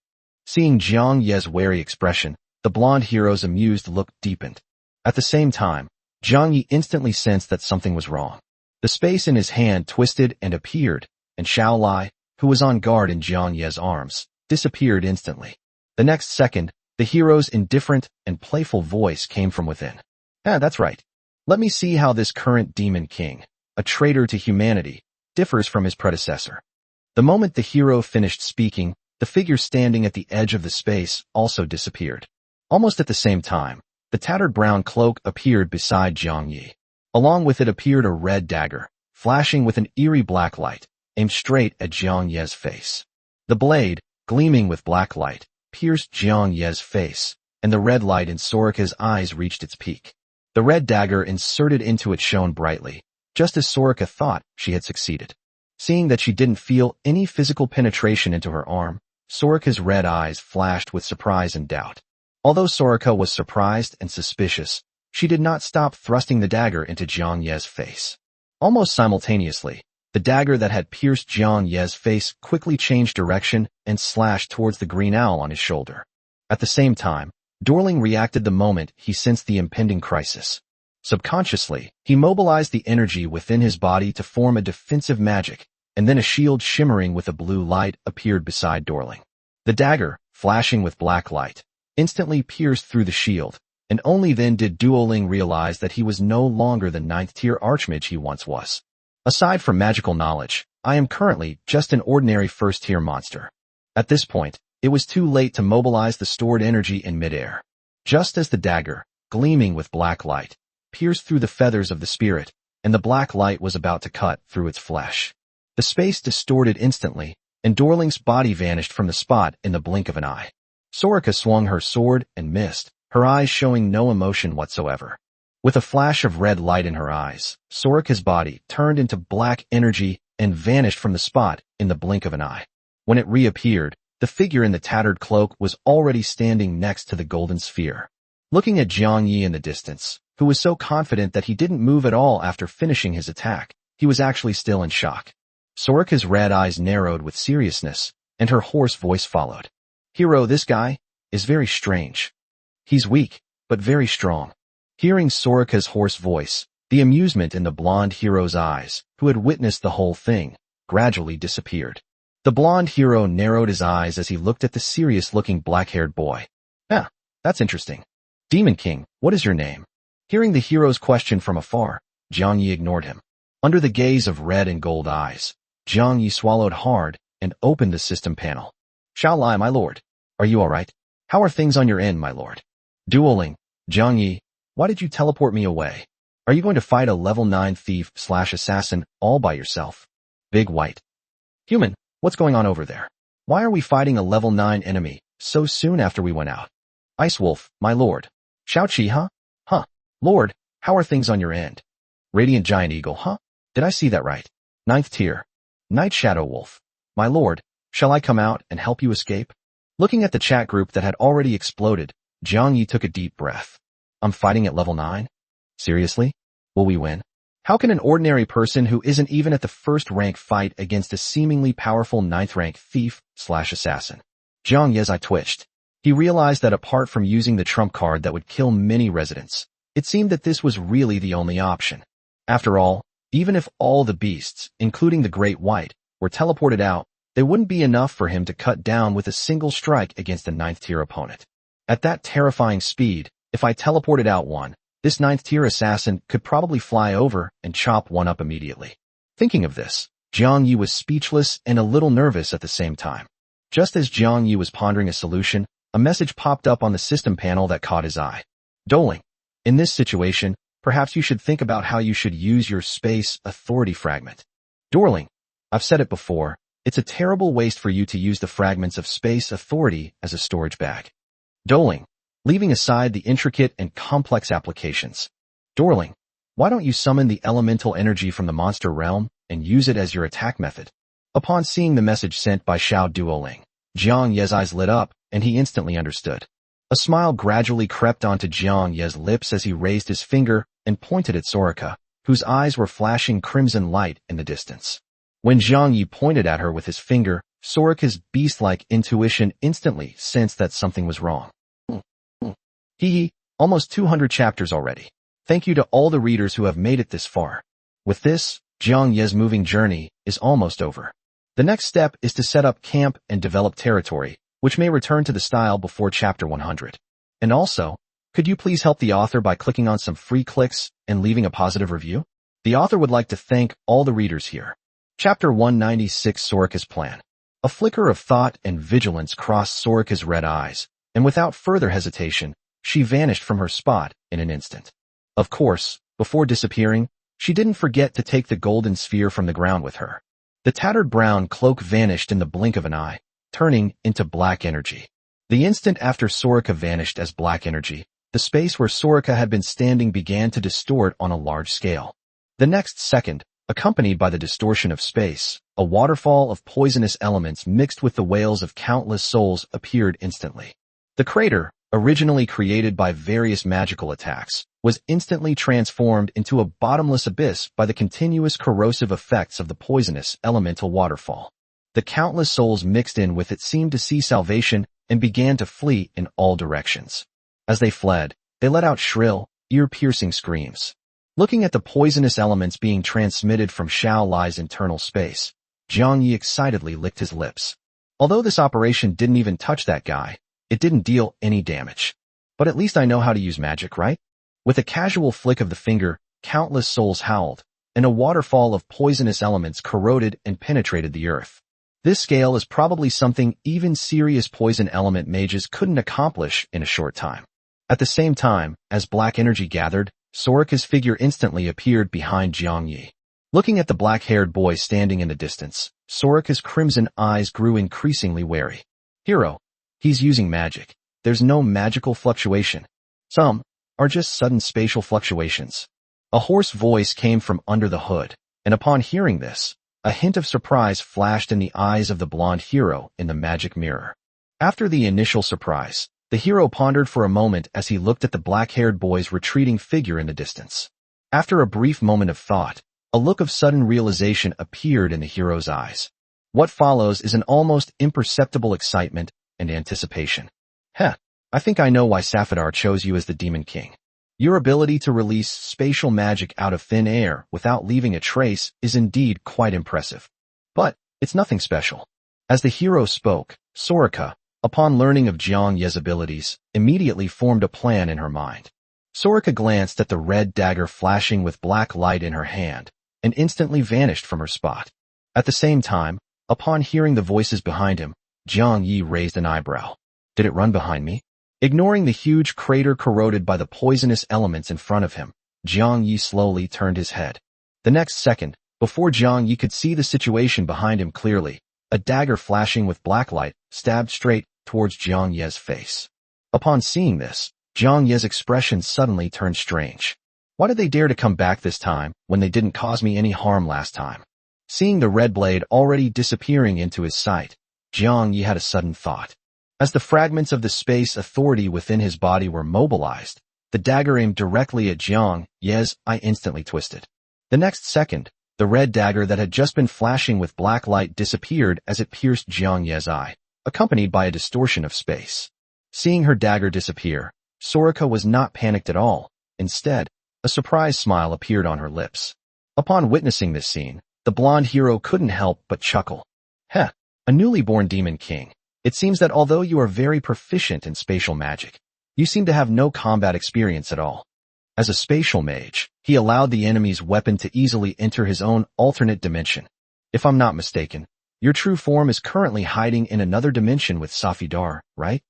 Seeing Jiang Ye's wary expression, the blonde hero's amused look deepened. At the same time, Jiang Ye instantly sensed that something was wrong. The space in his hand twisted and appeared, and Xiao Lai, who was on guard in Jiang Ye's arms, disappeared instantly. The next second, the hero's indifferent and playful voice came from within. That's right. Let me see how this current Demon King, a traitor to humanity, differs from his predecessor. The moment the hero finished speaking, the figure standing at the edge of the space also disappeared. Almost at the same time, the tattered brown cloak appeared beside Jiang Ye. Along with it appeared a red dagger, flashing with an eerie black light, aimed straight at Jiang Ye's face. The blade, gleaming with black light, pierced Jiang Ye's face, and the red light in Soraka's eyes reached its peak. The red dagger inserted into it shone brightly, just as Soraka thought she had succeeded. Seeing that she didn't feel any physical penetration into her arm, Soraka's red eyes flashed with surprise and doubt. Although Soraka was surprised and suspicious, she did not stop thrusting the dagger into Jiang Ye's face. Almost simultaneously, the dagger that had pierced Jiang Ye's face quickly changed direction and slashed towards the green owl on his shoulder. At the same time, Dorling reacted the moment he sensed the impending crisis. Subconsciously, he mobilized the energy within his body to form a defensive magic, and then a shield shimmering with a blue light appeared beside Dorling. The dagger, flashing with black light, instantly pierced through the shield, and only then did Duoling realize that he was no longer the 9th-tier archmage he once was. Aside from magical knowledge, I am currently just an ordinary 1st-tier monster. At this point, it was too late to mobilize the stored energy in midair. Just as the dagger, gleaming with black light, pierced through the feathers of the spirit, and the black light was about to cut through its flesh. The space distorted instantly, and Dorling's body vanished from the spot in the blink of an eye. Soraka swung her sword and missed, her eyes showing no emotion whatsoever. With a flash of red light in her eyes, Soraka's body turned into black energy and vanished from the spot in the blink of an eye. When it reappeared, the figure in the tattered cloak was already standing next to the golden sphere. Looking at Jiang Ye in the distance, who was so confident that he didn't move at all after finishing his attack, he was actually still in shock. Soraka's red eyes narrowed with seriousness, and her hoarse voice followed. Hero, this guy is very strange. He's weak, but very strong. Hearing Soraka's hoarse voice, the amusement in the blonde hero's eyes, who had witnessed the whole thing, gradually disappeared. The blonde hero narrowed his eyes as he looked at the serious-looking black-haired boy. That's interesting. Demon King, what is your name? Hearing the hero's question from afar, Jiang Ye ignored him. Under the gaze of red and gold eyes, Jiang Ye swallowed hard and opened the system panel. Xiao Lai, my lord. Are you alright? How are things on your end, my lord? Duoling, Jiang Ye, why did you teleport me away? Are you going to fight a level 9 thief/assassin all by yourself? Big White. Human, what's going on over there? Why are we fighting a level 9 enemy so soon after we went out? Ice Wolf, my lord. Shao Chi, huh? Lord, how are things on your end? Radiant Giant Eagle, huh? Did I see that right? 9th tier. Night Shadow Wolf. My lord, shall I come out and help you escape? Looking at the chat group that had already exploded, Jiang Ye took a deep breath. I'm fighting at level 9? Seriously? Will we win? How can an ordinary person who isn't even at the 1st rank fight against a seemingly powerful 9th rank thief/assassin? Jiang Ye's eye twitched. He realized that apart from using the trump card that would kill many residents, it seemed that this was really the only option. After all, even if all the beasts, including the Great White, were teleported out, they wouldn't be enough for him to cut down with a single strike against a 9th tier opponent. At that terrifying speed, if I teleported out one, this 9th tier assassin could probably fly over and chop one up immediately. Thinking of this, Jiang Ye was speechless and a little nervous at the same time. Just as Jiang Ye was pondering a solution, a message popped up on the system panel that caught his eye. Doling. In this situation, perhaps you should think about how you should use your space authority fragment. Dorling. I've said it before, it's a terrible waste for you to use the fragments of space authority as a storage bag. Doling. Leaving aside the intricate and complex applications. Dorling. Why don't you summon the elemental energy from the monster realm and use it as your attack method? Upon seeing the message sent by Xiao Duoling, Jiang Ye's eyes lit up and he instantly understood. A smile gradually crept onto Jiang Ye's lips as he raised his finger and pointed at Soraka, whose eyes were flashing crimson light in the distance. When Jiang Yi pointed at her with his finger, Soraka's beast-like intuition instantly sensed that something was wrong. Hee, almost 200 chapters already. Thank you to all the readers who have made it this far. With this, Jiang Ye's moving journey is almost over. The next step is to set up camp and develop territory, which may return to the style before chapter 100. And also, could you please help the author by clicking on some free clicks and leaving a positive review? The author would like to thank all the readers here. Chapter 196, Soraka's Plan. A flicker of thought and vigilance crossed Soraka's red eyes, and without further hesitation, she vanished from her spot in an instant. Of course, before disappearing, she didn't forget to take the golden sphere from the ground with her. The tattered brown cloak vanished in the blink of an eye, turning into black energy. The instant after Soraka vanished as black energy, the space where Soraka had been standing began to distort on a large scale. The next second, accompanied by the distortion of space, a waterfall of poisonous elements mixed with the wails of countless souls appeared instantly. The crater, originally created by various magical attacks, was instantly transformed into a bottomless abyss by the continuous corrosive effects of the poisonous elemental waterfall. The countless souls mixed in with it seemed to see salvation and began to flee in all directions. As they fled, they let out shrill, ear-piercing screams. Looking at the poisonous elements being transmitted from Xiao Lai's internal space, Jiang Yi excitedly licked his lips. Although this operation didn't even touch that guy, it didn't deal any damage. But at least I know how to use magic, right? With a casual flick of the finger, countless souls howled, and a waterfall of poisonous elements corroded and penetrated the earth. This scale is probably something even serious poison element mages couldn't accomplish in a short time. At the same time, as black energy gathered, Soraka's figure instantly appeared behind Jiang Yi. Looking at the black-haired boy standing in the distance, Soraka's crimson eyes grew increasingly wary. Hero. He's using magic. There's no magical fluctuation. Some are just sudden spatial fluctuations. A hoarse voice came from under the hood, and upon hearing this, a hint of surprise flashed in the eyes of the blonde hero in the magic mirror. After the initial surprise, the hero pondered for a moment as he looked at the black-haired boy's retreating figure in the distance. After a brief moment of thought, a look of sudden realization appeared in the hero's eyes. What follows is an almost imperceptible excitement and anticipation. I think I know why Safadar chose you as the Demon King. Your ability to release spatial magic out of thin air without leaving a trace is indeed quite impressive. But it's nothing special. As the hero spoke, Soraka, upon learning of Jiang Ye's abilities, immediately formed a plan in her mind. Soraka glanced at the red dagger flashing with black light in her hand, and instantly vanished from her spot. At the same time, upon hearing the voices behind him, Jiang Yi raised an eyebrow. Did it run behind me? Ignoring the huge crater corroded by the poisonous elements in front of him, Jiang Yi slowly turned his head. The next second, before Jiang Yi could see the situation behind him clearly, a dagger flashing with black light stabbed straight towards Jiang Ye's face. Upon seeing this, Jiang Ye's expression suddenly turned strange. Why did they dare to come back this time when they didn't cause me any harm last time? Seeing the red blade already disappearing into his sight, Jiang Yi had a sudden thought. As the fragments of the space authority within his body were mobilized, the dagger aimed directly at Jiang Ye's eye instantly twisted. The next second, the red dagger that had just been flashing with black light disappeared as it pierced Jiang Ye's eye, accompanied by a distortion of space. Seeing her dagger disappear, Soraka was not panicked at all. Instead, a surprised smile appeared on her lips. Upon witnessing this scene, the blonde hero couldn't help but chuckle. A newly born demon king. It seems that although you are very proficient in spatial magic, you seem to have no combat experience at all. As a spatial mage, he allowed the enemy's weapon to easily enter his own alternate dimension. If I'm not mistaken, your true form is currently hiding in another dimension with Safadar, right?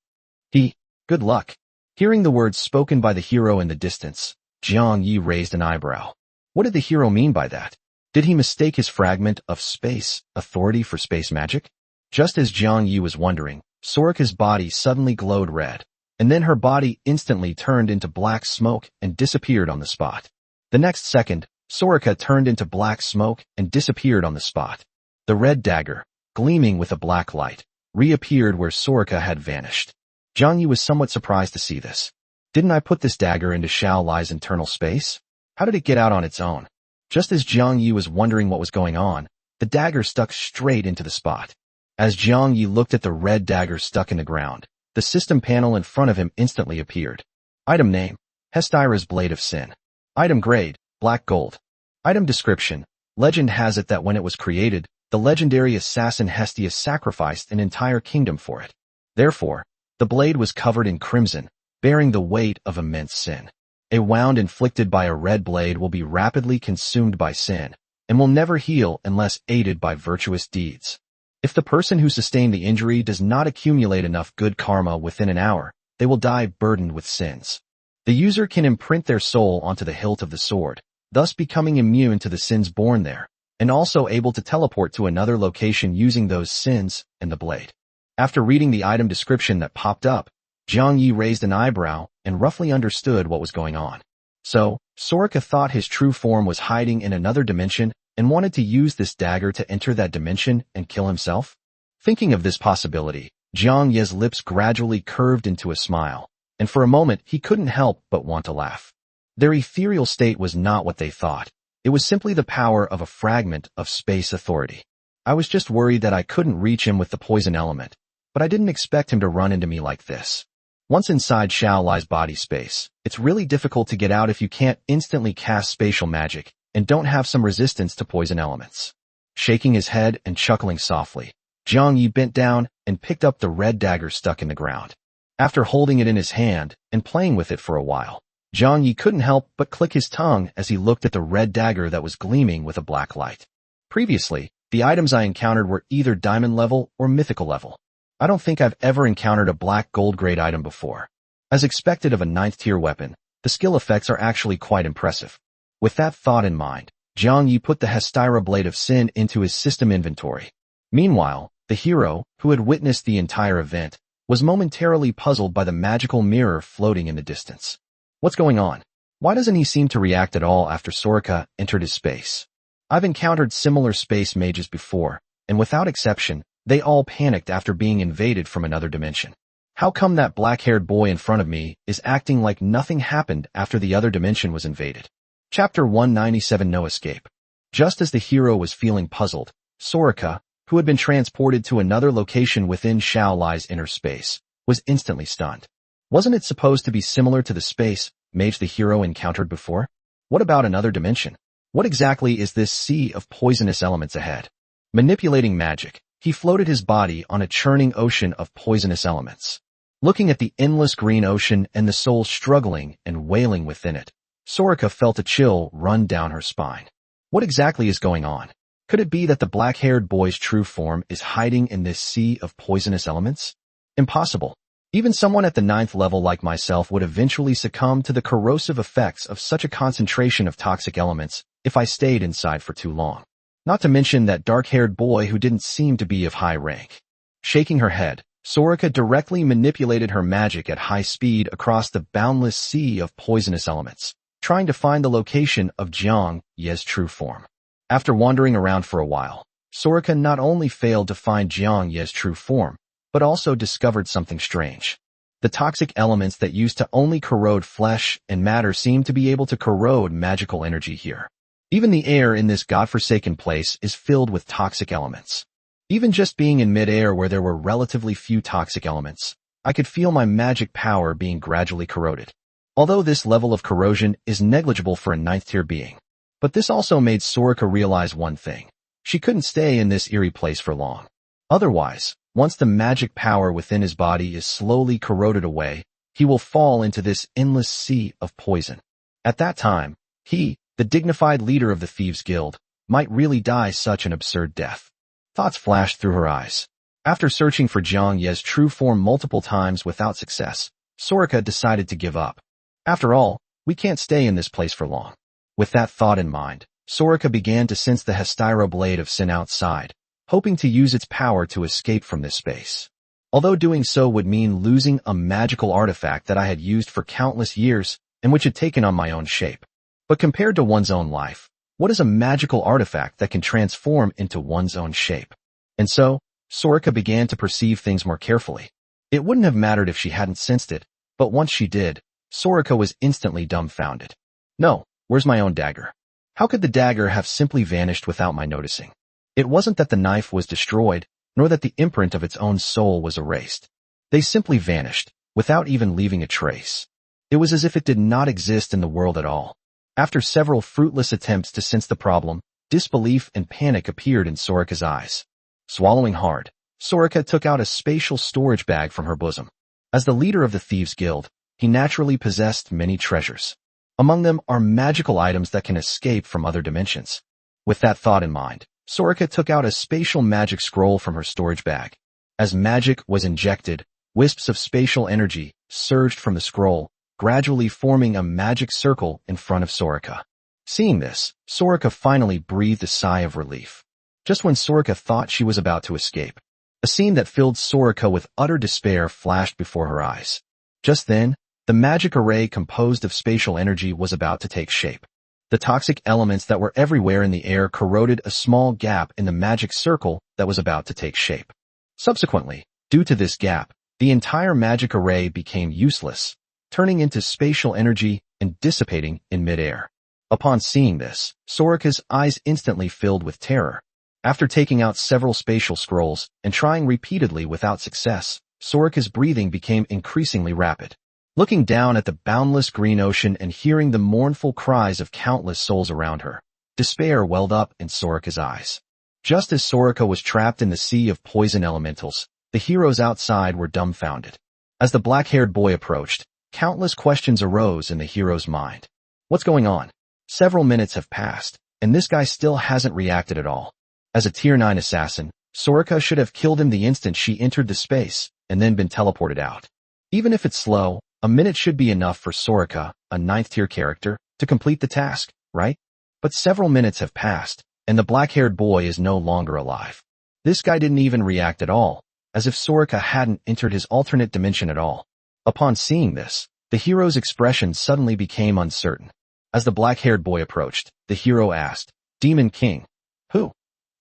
Good luck. Hearing the words spoken by the hero in the distance, Jiang Yi raised an eyebrow. What did the hero mean by that? Did he mistake his fragment of space authority for space magic? Just as Jiang Yi was wondering, Soraka's body suddenly glowed red, and then her body instantly turned into black smoke and disappeared on the spot. The next second, Soraka turned into black smoke and disappeared on the spot. The red dagger, gleaming with a black light, reappeared where Soraka had vanished. Jiang Yi was somewhat surprised to see this. Didn't I put this dagger into Xiao Lai's internal space? How did it get out on its own? Just as Jiang Yi was wondering what was going on, the dagger stuck straight into the spot. As Jiang Yi looked at the red dagger stuck in the ground, the system panel in front of him instantly appeared. Item name: Hestira's Blade of Sin. Item grade: black gold. Item description: legend has it that when it was created, the legendary assassin Hestia sacrificed an entire kingdom for it. Therefore, the blade was covered in crimson, bearing the weight of immense sin. A wound inflicted by a red blade will be rapidly consumed by sin, and will never heal unless aided by virtuous deeds. If the person who sustained the injury does not accumulate enough good karma within an hour, they will die burdened with sins. The user can imprint their soul onto the hilt of the sword, thus becoming immune to the sins born there, and also able to teleport to another location using those sins and the blade. After reading the item description that popped up, Jiang Yi raised an eyebrow and roughly understood what was going on. So, Soraka thought his true form was hiding in another dimension and wanted to use this dagger to enter that dimension and kill himself? Thinking of this possibility, Jiang Yi's lips gradually curved into a smile, and for a moment he couldn't help but want to laugh. Their ethereal state was not what they thought. It was simply the power of a fragment of space authority. I was just worried that I couldn't reach him with the poison element, but I didn't expect him to run into me like this. Once inside Xiao Lai's body space, it's really difficult to get out if you can't instantly cast spatial magic and don't have some resistance to poison elements. Shaking his head and chuckling softly, Jiang Yi bent down and picked up the red dagger stuck in the ground. After holding it in his hand and playing with it for a while, Jiang Yi couldn't help but click his tongue as he looked at the red dagger that was gleaming with a black light. Previously, the items I encountered were either diamond level or mythical level. I don't think I've ever encountered a black gold grade item before. As expected of a 9th tier weapon, the skill effects are actually quite impressive. With that thought in mind, Jiang Yi put the Hestira Blade of Sin into his system inventory. Meanwhile, the hero, who had witnessed the entire event, was momentarily puzzled by the magical mirror floating in the distance. What's going on? Why doesn't he seem to react at all after Soraka entered his space? I've encountered similar space mages before, and without exception, they all panicked after being invaded from another dimension. How come that black-haired boy in front of me is acting like nothing happened after the other dimension was invaded? Chapter 197: No Escape. Just as the hero was feeling puzzled, Soraka, who had been transported to another location within Xiao Lai's inner space, was instantly stunned. Wasn't it supposed to be similar to the space mage the hero encountered before? What about another dimension? What exactly is this sea of poisonous elements ahead? Manipulating magic, he floated his body on a churning ocean of poisonous elements. Looking at the endless green ocean and the soul struggling and wailing within it, Soraka felt a chill run down her spine. What exactly is going on? Could it be that the black-haired boy's true form is hiding in this sea of poisonous elements? Impossible. Even someone at the 9th level like myself would eventually succumb to the corrosive effects of such a concentration of toxic elements if I stayed inside for too long. Not to mention that dark-haired boy who didn't seem to be of high rank. Shaking her head, Soraka directly manipulated her magic at high speed across the boundless sea of poisonous elements, trying to find the location of Jiang Yi's true form. After wandering around for a while, Soraka not only failed to find Jiang Yi's true form, but also discovered something strange. The toxic elements that used to only corrode flesh and matter seemed to be able to corrode magical energy here. Even the air in this godforsaken place is filled with toxic elements. Even just being in mid-air where there were relatively few toxic elements, I could feel my magic power being gradually corroded. Although this level of corrosion is negligible for a 9th tier being. But this also made Soraka realize one thing. She couldn't stay in this eerie place for long. Otherwise, once the magic power within his body is slowly corroded away, he will fall into this endless sea of poison. At that time, he, the dignified leader of the Thieves' Guild, might really die such an absurd death. Thoughts flashed through her eyes. After searching for Jiang Yi's true form multiple times without success, Soraka decided to give up. After all, we can't stay in this place for long. With that thought in mind, Soraka began to sense the Hestira Blade of Sin outside, hoping to use its power to escape from this space. Although doing so would mean losing a magical artifact that I had used for countless years and which had taken on my own shape. But compared to one's own life, what is a magical artifact that can transform into one's own shape? And so, Soraka began to perceive things more carefully. It wouldn't have mattered if she hadn't sensed it, but once she did, Soraka was instantly dumbfounded. No, where's my own dagger? How could the dagger have simply vanished without my noticing? It wasn't that the knife was destroyed, nor that the imprint of its own soul was erased. They simply vanished, without even leaving a trace. It was as if it did not exist in the world at all. After several fruitless attempts to sense the problem, disbelief and panic appeared in Soraka's eyes. Swallowing hard, Soraka took out a spatial storage bag from her bosom. As the leader of the Thieves' Guild, he naturally possessed many treasures. Among them are magical items that can escape from other dimensions. With that thought in mind, Soraka took out a spatial magic scroll from her storage bag. As magic was injected, wisps of spatial energy surged from the scroll, gradually forming a magic circle in front of Soraka. Seeing this, Soraka finally breathed a sigh of relief. Just when Soraka thought she was about to escape, a scene that filled Soraka with utter despair flashed before her eyes. Just then, the magic array composed of spatial energy was about to take shape. The toxic elements that were everywhere in the air corroded a small gap in the magic circle that was about to take shape. Subsequently, due to this gap, the entire magic array became useless, turning into spatial energy and dissipating in midair. Upon seeing this, Soraka's eyes instantly filled with terror. After taking out several spatial scrolls and trying repeatedly without success, Soraka's breathing became increasingly rapid. Looking down at the boundless green ocean and hearing the mournful cries of countless souls around her, despair welled up in Soraka's eyes. Just as Soraka was trapped in the sea of poison elementals, the heroes outside were dumbfounded. As the black-haired boy approached, countless questions arose in the hero's mind. What's going on? Several minutes have passed, and this guy still hasn't reacted at all. As a Tier 9 assassin, Soraka should have killed him the instant she entered the space, and then been teleported out. Even if it's slow, a minute should be enough for Soraka, a 9th tier character, to complete the task, right? But several minutes have passed, and the black-haired boy is no longer alive. This guy didn't even react at all, as if Soraka hadn't entered his alternate dimension at all. Upon seeing this, the hero's expression suddenly became uncertain. As the black-haired boy approached, the hero asked, "Demon King, who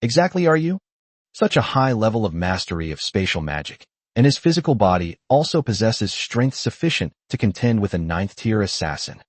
exactly are you?" Such a high level of mastery of spatial magic, and his physical body also possesses strength sufficient to contend with a 9th tier assassin.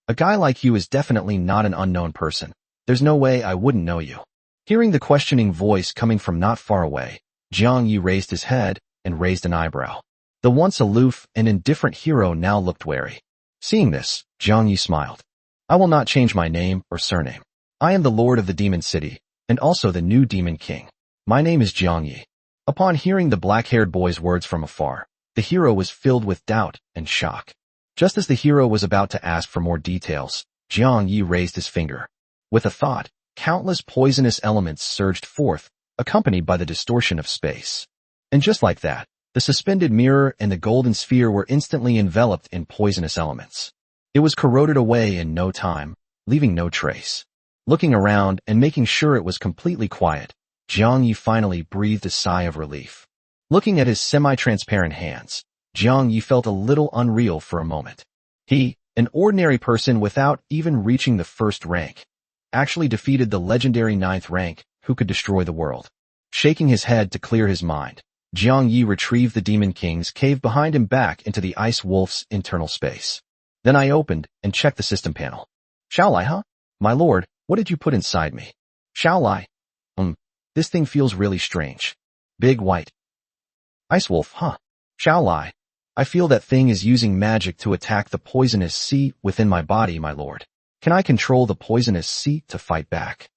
A guy like you is definitely not an unknown person. There's no way I wouldn't know you. Hearing the questioning voice coming from not far away, Jiang Yi raised his head and raised an eyebrow. The once aloof and indifferent hero now looked wary. Seeing this, Jiang Yi smiled. "I will not change my name or surname. I am the Lord of the Demon City, and also the new Demon King. My name is Jiang Yi." Upon hearing the black-haired boy's words from afar, the hero was filled with doubt and shock. Just as the hero was about to ask for more details, Jiang Yi raised his finger. With a thought, countless poisonous elements surged forth, accompanied by the distortion of space. And just like that, the suspended mirror and the golden sphere were instantly enveloped in poisonous elements. It was corroded away in no time, leaving no trace. Looking around and making sure it was completely quiet, Jiang Yi finally breathed a sigh of relief. Looking at his semi-transparent hands, Jiang Yi felt a little unreal for a moment. He, an ordinary person without even reaching the 1st rank, actually defeated the legendary 9th rank who could destroy the world. Shaking his head to clear his mind, Jiang Yi retrieved the Demon King's cave behind him back into the Ice Wolf's internal space. Then I opened and checked the system panel. "Xiaolai, huh? My lord, what did you put inside me?" "Xiaolai. This thing feels really strange. Big white. Ice Wolf, huh? Xiaolai. I feel that thing is using magic to attack the poisonous sea within my body, my lord. Can I control the poisonous sea to fight back?"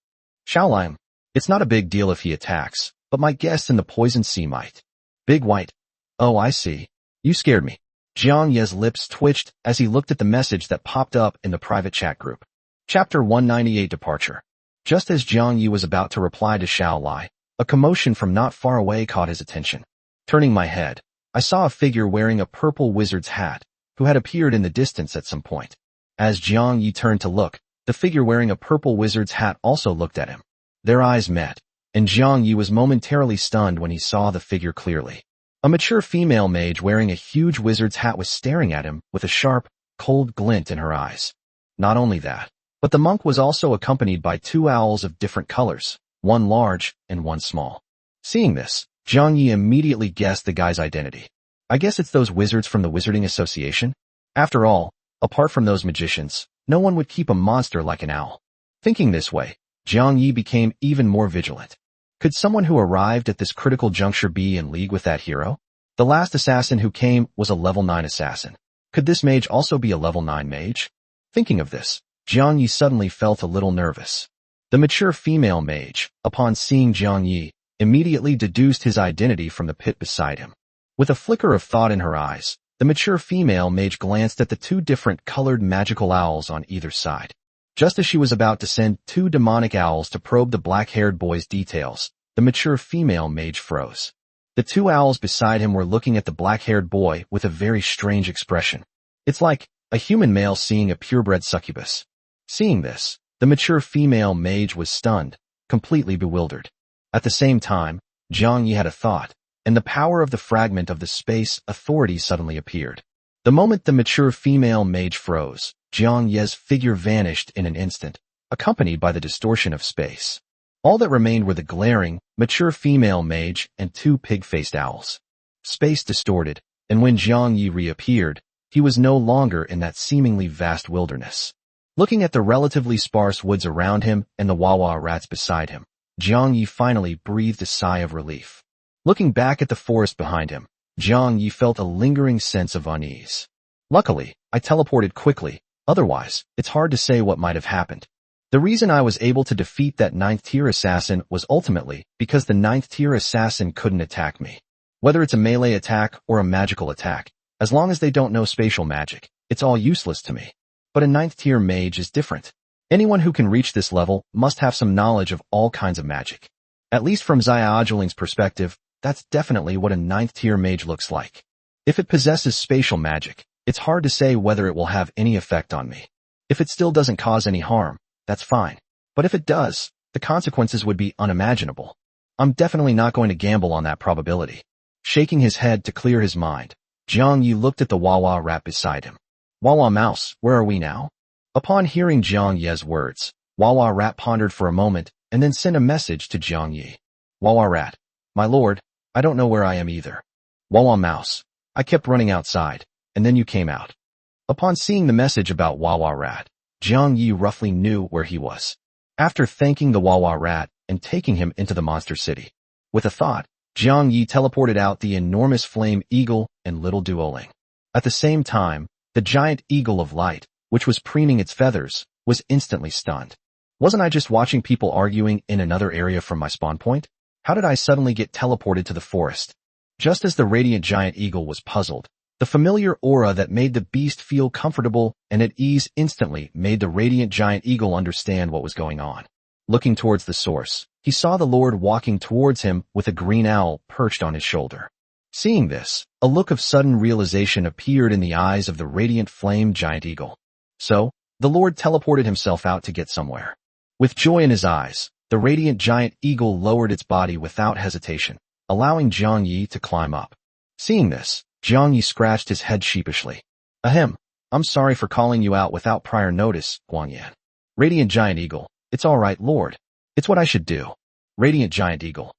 "Xiaolai, it's not a big deal if he attacks, but my guest in the poison sea might." Big white. "Oh, I see. You scared me." Jiang Yi's lips twitched as he looked at the message that popped up in the private chat group. Chapter 198 Departure. Just as Jiang Yi was about to reply to Xiaolai, a commotion from not far away caught his attention. Turning my head, I saw a figure wearing a purple wizard's hat, who had appeared in the distance at some point. As Jiang Yi turned to look, the figure wearing a purple wizard's hat also looked at him. Their eyes met, and Jiang Yi was momentarily stunned when he saw the figure clearly. A mature female mage wearing a huge wizard's hat was staring at him with a sharp, cold glint in her eyes. Not only that, but the monk was also accompanied by 2 owls of different colors, one large and one small. Seeing this, Jiang Yi immediately guessed the guy's identity. I guess it's those wizards from the Wizarding Association? After all, apart from those magicians, no one would keep a monster like an owl. Thinking this way, Jiang Yi became even more vigilant. Could someone who arrived at this critical juncture be in league with that hero? The last assassin who came was a level 9 assassin. Could this mage also be a level 9 mage? Thinking of this, Jiang Yi suddenly felt a little nervous. The mature female mage, upon seeing Jiang Yi, immediately deduced his identity from the pit beside him. With a flicker of thought in her eyes, the mature female mage glanced at the two different colored magical owls on either side. Just as she was about to send two demonic owls to probe the black-haired boy's details, the mature female mage froze. The two owls beside him were looking at the black-haired boy with a very strange expression. It's like a human male seeing a purebred succubus. Seeing this, the mature female mage was stunned, completely bewildered. At the same time, Jiang Yi had a thought, and the power of the fragment of the space authority suddenly appeared. The moment the mature female mage froze, Jiang Yi's figure vanished in an instant, accompanied by the distortion of space. All that remained were the glaring, mature female mage and two pig-faced owls. Space distorted, and when Jiang Yi reappeared, he was no longer in that seemingly vast wilderness. Looking at the relatively sparse woods around him and the Wawa rats beside him, Jiang Yi finally breathed a sigh of relief. Looking back at the forest behind him, Jiang Yi felt a lingering sense of unease. Luckily, I teleported quickly, otherwise, it's hard to say what might have happened. The reason I was able to defeat that 9th-tier assassin was ultimately because the 9th-tier assassin couldn't attack me. Whether it's a melee attack or a magical attack, as long as they don't know spatial magic, it's all useless to me. But a 9th-tier mage is different. Anyone who can reach this level must have some knowledge of all kinds of magic. At least from Xiaojuling's perspective, that's definitely what a 9th-tier mage looks like. If it possesses spatial magic, it's hard to say whether it will have any effect on me. If it still doesn't cause any harm, that's fine. But if it does, the consequences would be unimaginable. I'm definitely not going to gamble on that probability. Shaking his head to clear his mind, Jiang Yi looked at the Wawa rat beside him. Wawa mouse, where are we now? Upon hearing Jiang Yi's words, Wawa rat pondered for a moment and then sent a message to Jiang Yi. Wawa rat, my lord, I don't know where I am either. Wawa mouse, I kept running outside, and then you came out. Upon seeing the message about Wawa rat, Jiang Yi roughly knew where he was. After thanking the Wawa rat and taking him into the monster city. With a thought, Jiang Yi teleported out the enormous flame eagle and little Duoling. At the same time, the giant eagle of light, which was preening its feathers, was instantly stunned. Wasn't I just watching people arguing in another area from my spawn point? How did I suddenly get teleported to the forest? Just as the radiant giant eagle was puzzled, the familiar aura that made the beast feel comfortable and at ease instantly made the radiant giant eagle understand what was going on. Looking towards the source, he saw the Lord walking towards him with a green owl perched on his shoulder. Seeing this, a look of sudden realization appeared in the eyes of the radiant flame giant eagle. So, the Lord teleported himself out to get somewhere. With joy in his eyes, the radiant giant eagle lowered its body without hesitation, allowing Jiang Yi to climb up. Seeing this, Jiang Yi scratched his head sheepishly. Ahem, I'm sorry for calling you out without prior notice, Guangyan. Radiant giant eagle, it's all right, Lord. It's what I should do. Radiant giant eagle.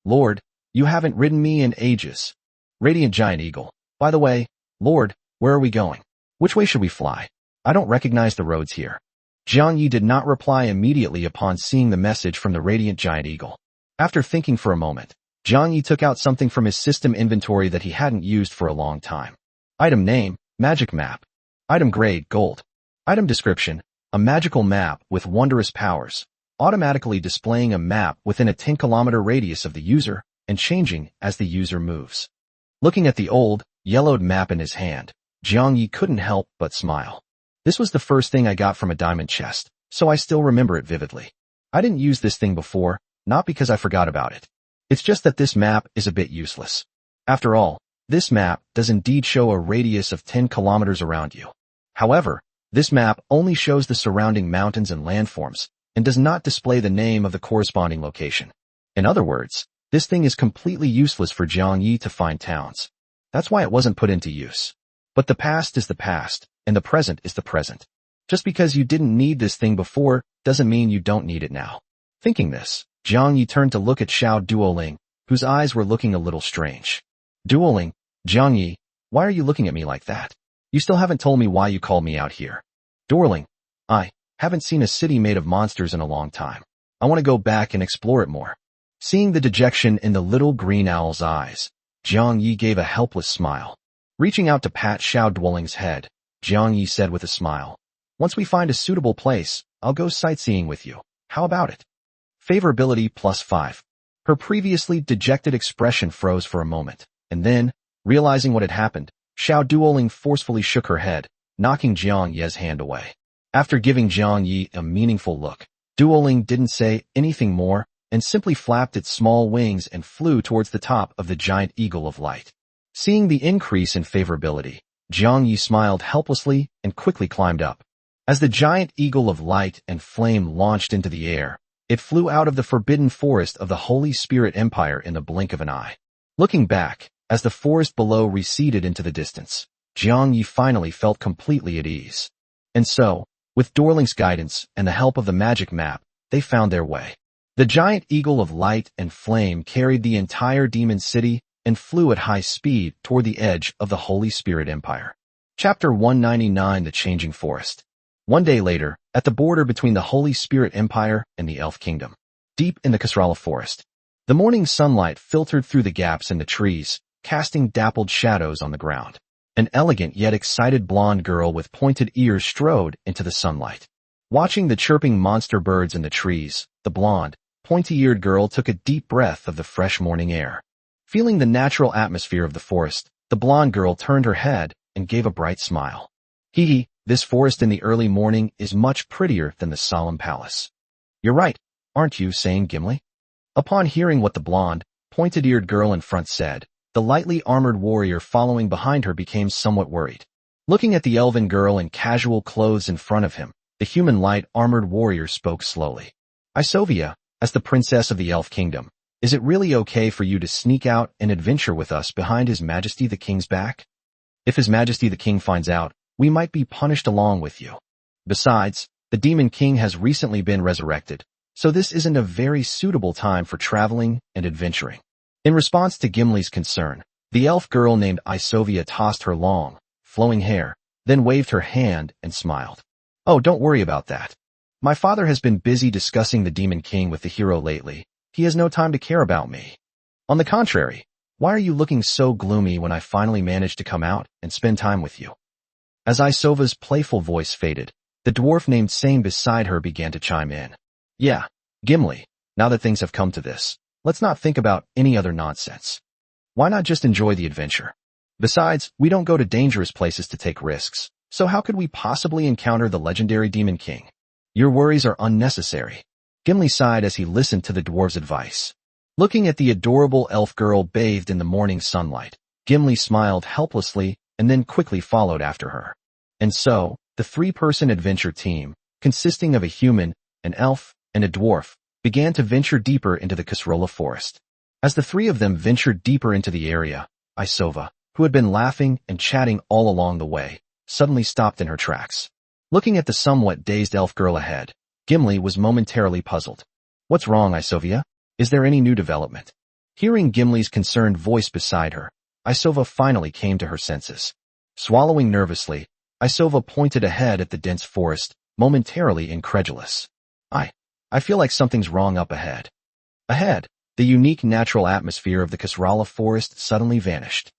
Lord, you haven't ridden me in ages. Radiant giant eagle. By the way, Lord, where are we going? Which way should we fly? I don't recognize the roads here. Jiang Yi did not reply immediately upon seeing the message from the radiant giant eagle. After thinking for a moment, Jiang Yi took out something from his system inventory that he hadn't used for a long time. Item name, magic map. Item grade, gold. Item description, a magical map with wondrous powers, automatically displaying a map within a 10-kilometer radius of the user and changing as the user moves. Looking at the old, yellowed map in his hand, Jiang Yi couldn't help but smile. This was the first thing I got from a diamond chest, so I still remember it vividly. I didn't use this thing before, not because I forgot about it. It's just that this map is a bit useless. After all, this map does indeed show a radius of 10 kilometers around you. However, this map only shows the surrounding mountains and landforms, and does not display the name of the corresponding location. In other words, this thing is completely useless for Jiang Yi to find towns. That's why it wasn't put into use. But the past is the past, and the present is the present. Just because you didn't need this thing before, doesn't mean you don't need it now. Thinking this, Jiang Yi turned to look at Xiao Duoling, whose eyes were looking a little strange. Duoling, Jiang Yi, why are you looking at me like that? You still haven't told me why you called me out here. Darling, I haven't seen a city made of monsters in a long time. I want to go back and explore it more. Seeing the dejection in the little green owl's eyes, Jiang Yi gave a helpless smile. Reaching out to pat Xiao Duoling's head, Jiang Yi said with a smile, once we find a suitable place, I'll go sightseeing with you. How about it? Favorability +5. Her previously dejected expression froze for a moment, and then, realizing what had happened, Xiao Duoling forcefully shook her head, knocking Jiang Yi's hand away. After giving Jiang Yi a meaningful look, Duoling didn't say anything more and simply flapped its small wings and flew towards the top of the giant eagle of light. Seeing the increase in favorability, Jiang Yi smiled helplessly and quickly climbed up. As the giant eagle of light and flame launched into the air, it flew out of the forbidden forest of the Holy Spirit Empire in the blink of an eye. Looking back, as the forest below receded into the distance, Jiang Yi finally felt completely at ease. And so, with Dorling's guidance and the help of the magic map, they found their way. The giant eagle of light and flame carried the entire demon city and flew at high speed toward the edge of the Holy Spirit Empire. Chapter 199: The Changing Forest. One day later, at the border between the Holy Spirit Empire and the Elf Kingdom, deep in the Tsundere forest, the morning sunlight filtered through the gaps in the trees, casting dappled shadows on the ground. An elegant yet excited blonde girl with pointed ears strode into the sunlight. Watching the chirping monster birds in the trees, the blonde, pointy-eared girl took a deep breath of the fresh morning air. Feeling the natural atmosphere of the forest, the blonde girl turned her head and gave a bright smile. Hee, this forest in the early morning is much prettier than the solemn palace. You're right, aren't you, saying Gimli? Upon hearing what the blonde, pointed-eared girl in front said, the lightly armored warrior following behind her became somewhat worried. Looking at the elven girl in casual clothes in front of him, the human light armored warrior spoke slowly. Isovia, as the princess of the Elf Kingdom, is it really okay for you to sneak out and adventure with us behind His Majesty the King's back? If His Majesty the King finds out, we might be punished along with you. Besides, the Demon King has recently been resurrected, so this isn't a very suitable time for traveling and adventuring. In response to Gimli's concern, the elf girl named Isovia tossed her long, flowing hair, then waved her hand and smiled. Oh, don't worry about that. My father has been busy discussing the Demon King with the hero lately. He has no time to care about me. On the contrary, why are you looking so gloomy when I finally managed to come out and spend time with you? As Isova's playful voice faded, the dwarf named Sane beside her began to chime in. Yeah, Gimli, now that things have come to this, let's not think about any other nonsense. Why not just enjoy the adventure? Besides, we don't go to dangerous places to take risks, so how could we possibly encounter the legendary Demon King? Your worries are unnecessary. Gimli sighed as he listened to the dwarf's advice. Looking at the adorable elf girl bathed in the morning sunlight, Gimli smiled helplessly and then quickly followed after her. And so, the three-person adventure team, consisting of a human, an elf, and a dwarf, began to venture deeper into the Tsundere forest. As the three of them ventured deeper into the area, Isova, who had been laughing and chatting all along the way, suddenly stopped in her tracks. Looking at the somewhat dazed elf girl ahead, Gimli was momentarily puzzled. What's wrong, Isovia? Is there any new development? Hearing Gimli's concerned voice beside her, Isova finally came to her senses. Swallowing nervously, Isova pointed ahead at the dense forest, momentarily incredulous. I feel like something's wrong up ahead. Ahead, the unique natural atmosphere of the Tsundere forest suddenly vanished.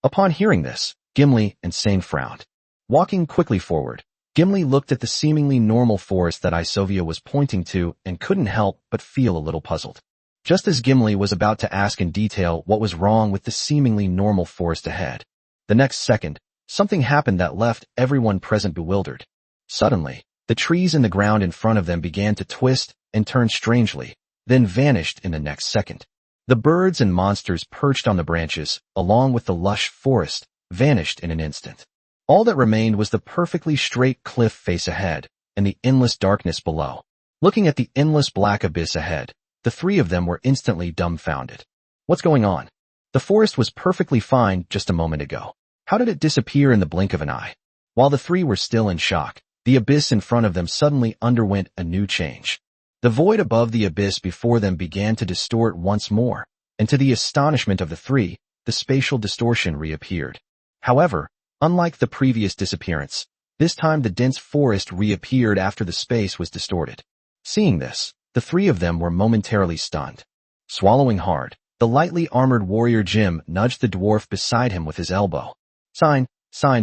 Upon hearing this, Gimli and Sane frowned. Walking quickly forward, Gimli looked at the seemingly normal forest that Isovia was pointing to and couldn't help but feel a little puzzled. Just as Gimli was about to ask in detail what was wrong with the seemingly normal forest ahead, the next second, something happened that left everyone present bewildered. Suddenly, the trees in the ground in front of them began to twist and turn strangely, then vanished in the next second. The birds and monsters perched on the branches, along with the lush forest, vanished in an instant. All that remained was the perfectly straight cliff face ahead, and the endless darkness below. Looking at the endless black abyss ahead, the three of them were instantly dumbfounded. What's going on? The forest was perfectly fine just a moment ago. How did it disappear in the blink of an eye? While the three were still in shock, the abyss in front of them suddenly underwent a new change. The void above the abyss before them began to distort once more, and to the astonishment of the three, the spatial distortion reappeared. However, unlike the previous disappearance, this time the dense forest reappeared after the space was distorted. Seeing this, the three of them were momentarily stunned. Swallowing hard, the lightly armored warrior Jim nudged the dwarf beside him with his elbow. Sign,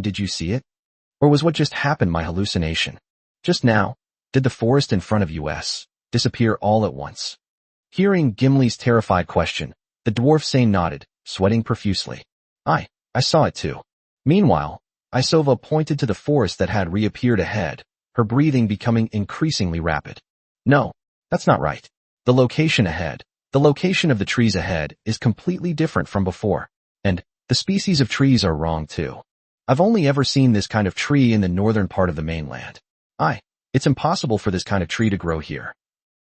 did you see it? Or was what just happened my hallucination? Just now, did the forest in front of us disappear all at once? Hearing Gimli's terrified question, the dwarf Sane nodded, sweating profusely. I saw it too. Meanwhile, Isova pointed to the forest that had reappeared ahead, her breathing becoming increasingly rapid. No, that's not right. The location of the trees ahead is completely different from before. And the species of trees are wrong too. I've only ever seen this kind of tree in the northern part of the mainland. It's impossible for this kind of tree to grow here.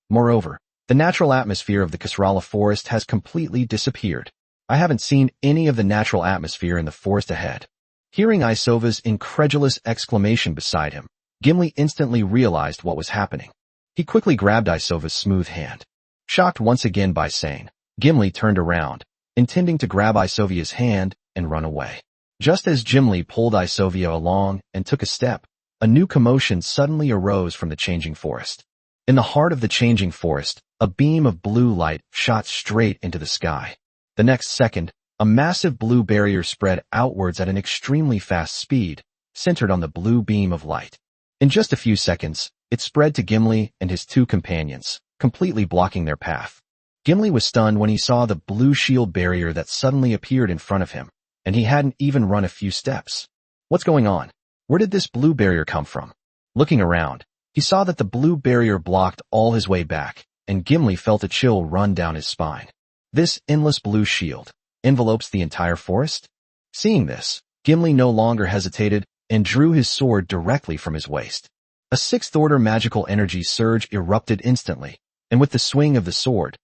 Moreover, the natural atmosphere of the Kasrala forest has completely disappeared. I haven't seen any of the natural atmosphere in the forest ahead. Hearing Isova's incredulous exclamation beside him, Gimli instantly realized what was happening. He quickly grabbed Isova's smooth hand. Shocked once again by Sane, Gimli turned around, intending to grab Isovia's hand and run away. Just as Gimli pulled Isovia along and took a step, a new commotion suddenly arose from the changing forest. In the heart of the changing forest, a beam of blue light shot straight into the sky. The next second, a massive blue barrier spread outwards at an extremely fast speed, centered on the blue beam of light. In just a few seconds, it spread to Gimli and his two companions, completely blocking their path. Gimli was stunned when he saw the blue shield barrier that suddenly appeared in front of him, and he hadn't even run a few steps. What's going on? Where did this blue barrier come from? Looking around, he saw that the blue barrier blocked all his way back, and Gimli felt a chill run down his spine. This endless blue shield envelopes the entire forest? Seeing this, Gimli no longer hesitated and drew his sword directly from his waist. A sixth-order magical energy surge erupted instantly, and with the swing of the sword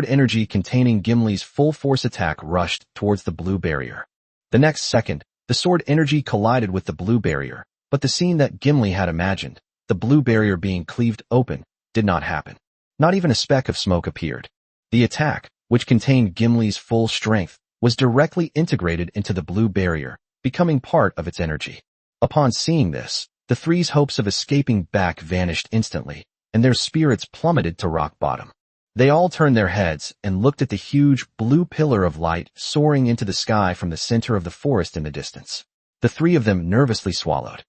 energy containing Gimli's full force attack rushed towards the blue barrier. The next second, the sword energy collided with the blue barrier, but the scene that Gimli had imagined, the blue barrier being cleaved open, did not happen. Not even a speck of smoke appeared. The attack, which contained Gimli's full strength, was directly integrated into the blue barrier, becoming part of its energy. Upon seeing this, the three's hopes of escaping back vanished instantly, and their spirits plummeted to rock bottom. They all turned their heads and looked at the huge blue pillar of light soaring into the sky from the center of the forest in the distance. The three of them nervously swallowed.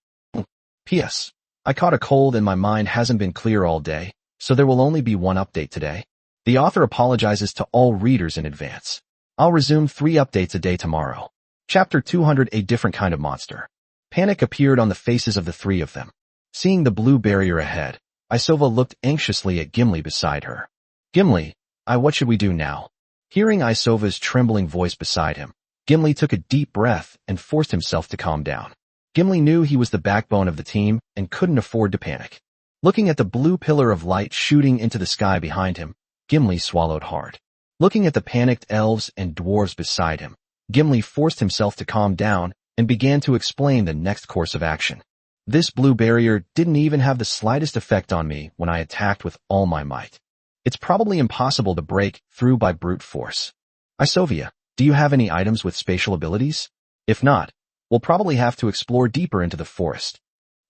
P.S. I caught a cold and my mind hasn't been clear all day, so there will only be one update today. The author apologizes to all readers in advance. I'll resume 3 updates a day tomorrow. Chapter 200 A Different Kind of Monster. Panic appeared on the faces of the three of them. Seeing the blue barrier ahead, Isova looked anxiously at Gimli beside her. Gimli, what should we do now? Hearing Isova's trembling voice beside him, Gimli took a deep breath and forced himself to calm down. Gimli knew he was the backbone of the team and couldn't afford to panic. Looking at the blue pillar of light shooting into the sky behind him, Gimli swallowed hard. Looking at the panicked elves and dwarves beside him, Gimli forced himself to calm down and began to explain the next course of action. This blue barrier didn't even have the slightest effect on me when I attacked with all my might. It's probably impossible to break through by brute force. Isovia, do you have any items with spatial abilities? If not, we'll probably have to explore deeper into the forest.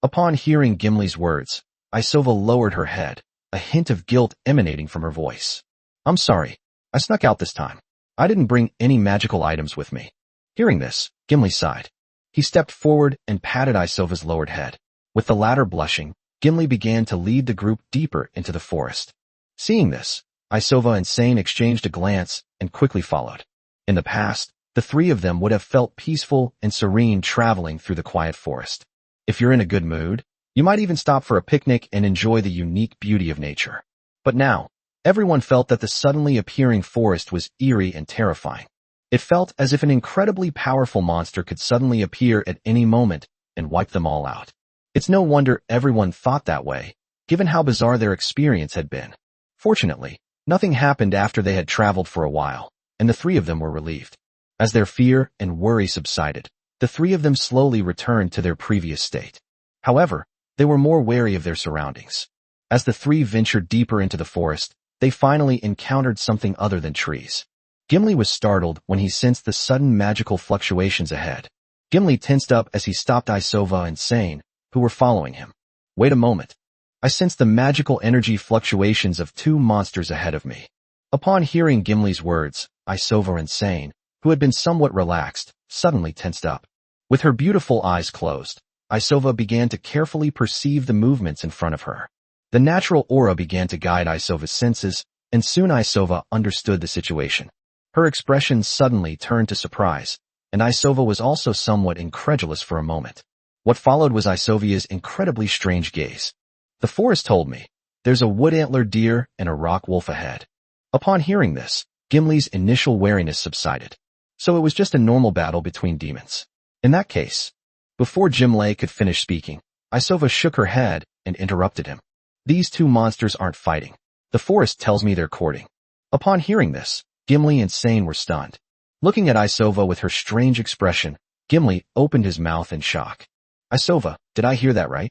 Upon hearing Gimli's words, Isova lowered her head, a hint of guilt emanating from her voice. I'm sorry, I snuck out this time. I didn't bring any magical items with me. Hearing this, Gimli sighed. He stepped forward and patted Isova's lowered head. With the latter blushing, Gimli began to lead the group deeper into the forest. Seeing this, Isova and Sane exchanged a glance and quickly followed. In the past, the three of them would have felt peaceful and serene traveling through the quiet forest. If you're in a good mood, you might even stop for a picnic and enjoy the unique beauty of nature. But now, everyone felt that the suddenly appearing forest was eerie and terrifying. It felt as if an incredibly powerful monster could suddenly appear at any moment and wipe them all out. It's no wonder everyone thought that way, given how bizarre their experience had been. Fortunately, nothing happened after they had traveled for a while, and the three of them were relieved. As their fear and worry subsided, the three of them slowly returned to their previous state. However, they were more wary of their surroundings. As the three ventured deeper into the forest, they finally encountered something other than trees. Gimli was startled when he sensed the sudden magical fluctuations ahead. Gimli tensed up as he stopped Isova and Sane, who were following him. Wait a moment. I sensed the magical energy fluctuations of two monsters ahead of me. Upon hearing Gimli's words, Isova and Sane, who had been somewhat relaxed, suddenly tensed up. With her beautiful eyes closed, Isova began to carefully perceive the movements in front of her. The natural aura began to guide Isova's senses, and soon Isova understood the situation. Her expression suddenly turned to surprise, and Isova was also somewhat incredulous for a moment. What followed was Isova's incredibly strange gaze. The forest told me, there's a wood-antlered deer and a rock wolf ahead. Upon hearing this, Gimli's initial wariness subsided. So it was just a normal battle between demons. In that case, before Gimli could finish speaking, Isova shook her head and interrupted him. These two monsters aren't fighting. The forest tells me they're courting. Upon hearing this, Gimli and Sane were stunned. Looking at Isova with her strange expression, Gimli opened his mouth in shock. Isova, did I hear that right?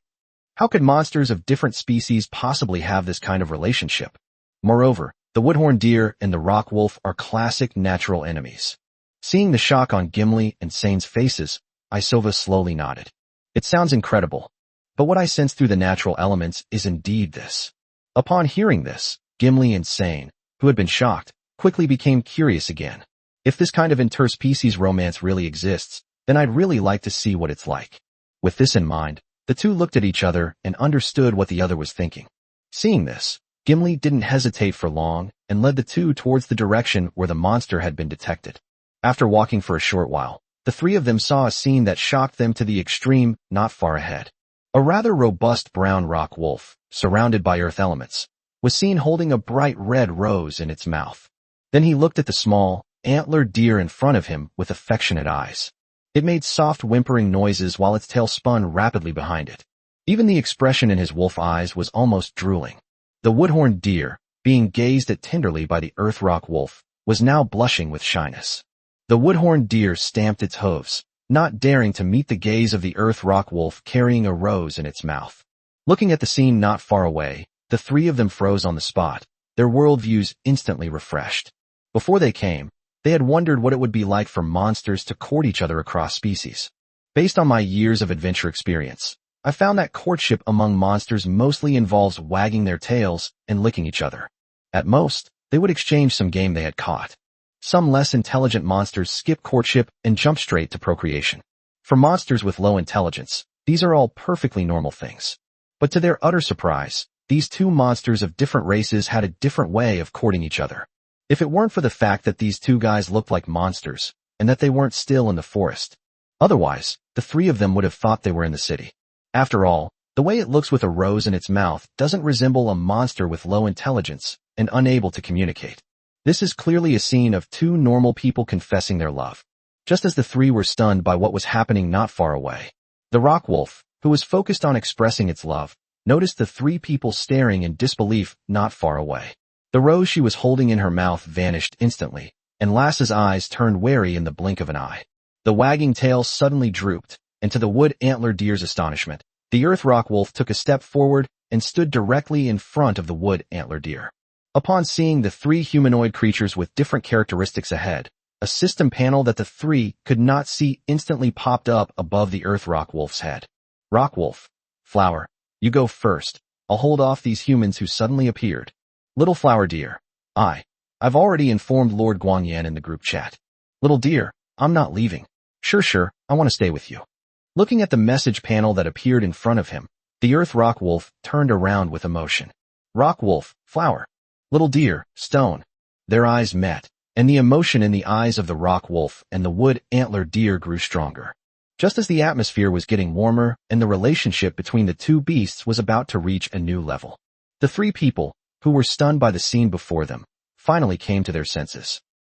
How could monsters of different species possibly have this kind of relationship? Moreover, the woodhorn deer and the rock wolf are classic natural enemies. Seeing the shock on Gimli and Sane's faces, Isova slowly nodded. It sounds incredible, but what I sense through the natural elements is indeed this. Upon hearing this, Gimli and Sane, who had been shocked, quickly became curious again. If this kind of interspecies romance really exists, then I'd really like to see what it's like. With this in mind, the two looked at each other and understood what the other was thinking. Seeing this, Gimli didn't hesitate for long and led the two towards the direction where the monster had been detected. After walking for a short while, the three of them saw a scene that shocked them to the extreme not far ahead. A rather robust brown rock wolf, surrounded by earth elements, was seen holding a bright red rose in its mouth. Then he looked at the small, antlered deer in front of him with affectionate eyes. It made soft whimpering noises while its tail spun rapidly behind it. Even the expression in his wolf eyes was almost drooling. The woodhorn deer, being gazed at tenderly by the earth rock wolf, was now blushing with shyness. The woodhorn deer stamped its hooves, not daring to meet the gaze of the earth rock wolf carrying a rose in its mouth. Looking at the scene not far away, the three of them froze on the spot, their worldviews instantly refreshed. Before they came, they had wondered what it would be like for monsters to court each other across species. Based on my years of adventure experience, I found that courtship among monsters mostly involves wagging their tails and licking each other. At most, they would exchange some game they had caught. Some less intelligent monsters skip courtship and jump straight to procreation. For monsters with low intelligence, these are all perfectly normal things. But to their utter surprise, these two monsters of different races had a different way of courting each other. If it weren't for the fact that these two guys looked like monsters, and that they weren't still in the forest. Otherwise, the three of them would have thought they were in the city. After all, the way it looks with a rose in its mouth doesn't resemble a monster with low intelligence and unable to communicate. This is clearly a scene of two normal people confessing their love. Just as the three were stunned by what was happening not far away. The rock wolf, who was focused on expressing its love, noticed the three people staring in disbelief not far away. The rose she was holding in her mouth vanished instantly, and Lass's eyes turned wary in the blink of an eye. The wagging tail suddenly drooped, and to the wood-antler deer's astonishment, the earth rock wolf took a step forward and stood directly in front of the wood-antler deer. Upon seeing the three humanoid creatures with different characteristics ahead, a system panel that the three could not see instantly popped up above the earth rock wolf's head. Rock wolf, Flower, you go first. I'll hold off these humans who suddenly appeared. Little flower deer, I've already informed Lord Guangyan in the group chat. Little deer, I'm not leaving. Sure, I want to stay with you. Looking at the message panel that appeared in front of him, the earth rock wolf turned around with emotion. Rock wolf, Flower. Little deer, Stone. Their eyes met, and the emotion in the eyes of the rock wolf and the wood-antler deer grew stronger. Just as the atmosphere was getting warmer and the relationship between the two beasts was about to reach a new level. The three people, who were stunned by the scene before them, finally came to their senses.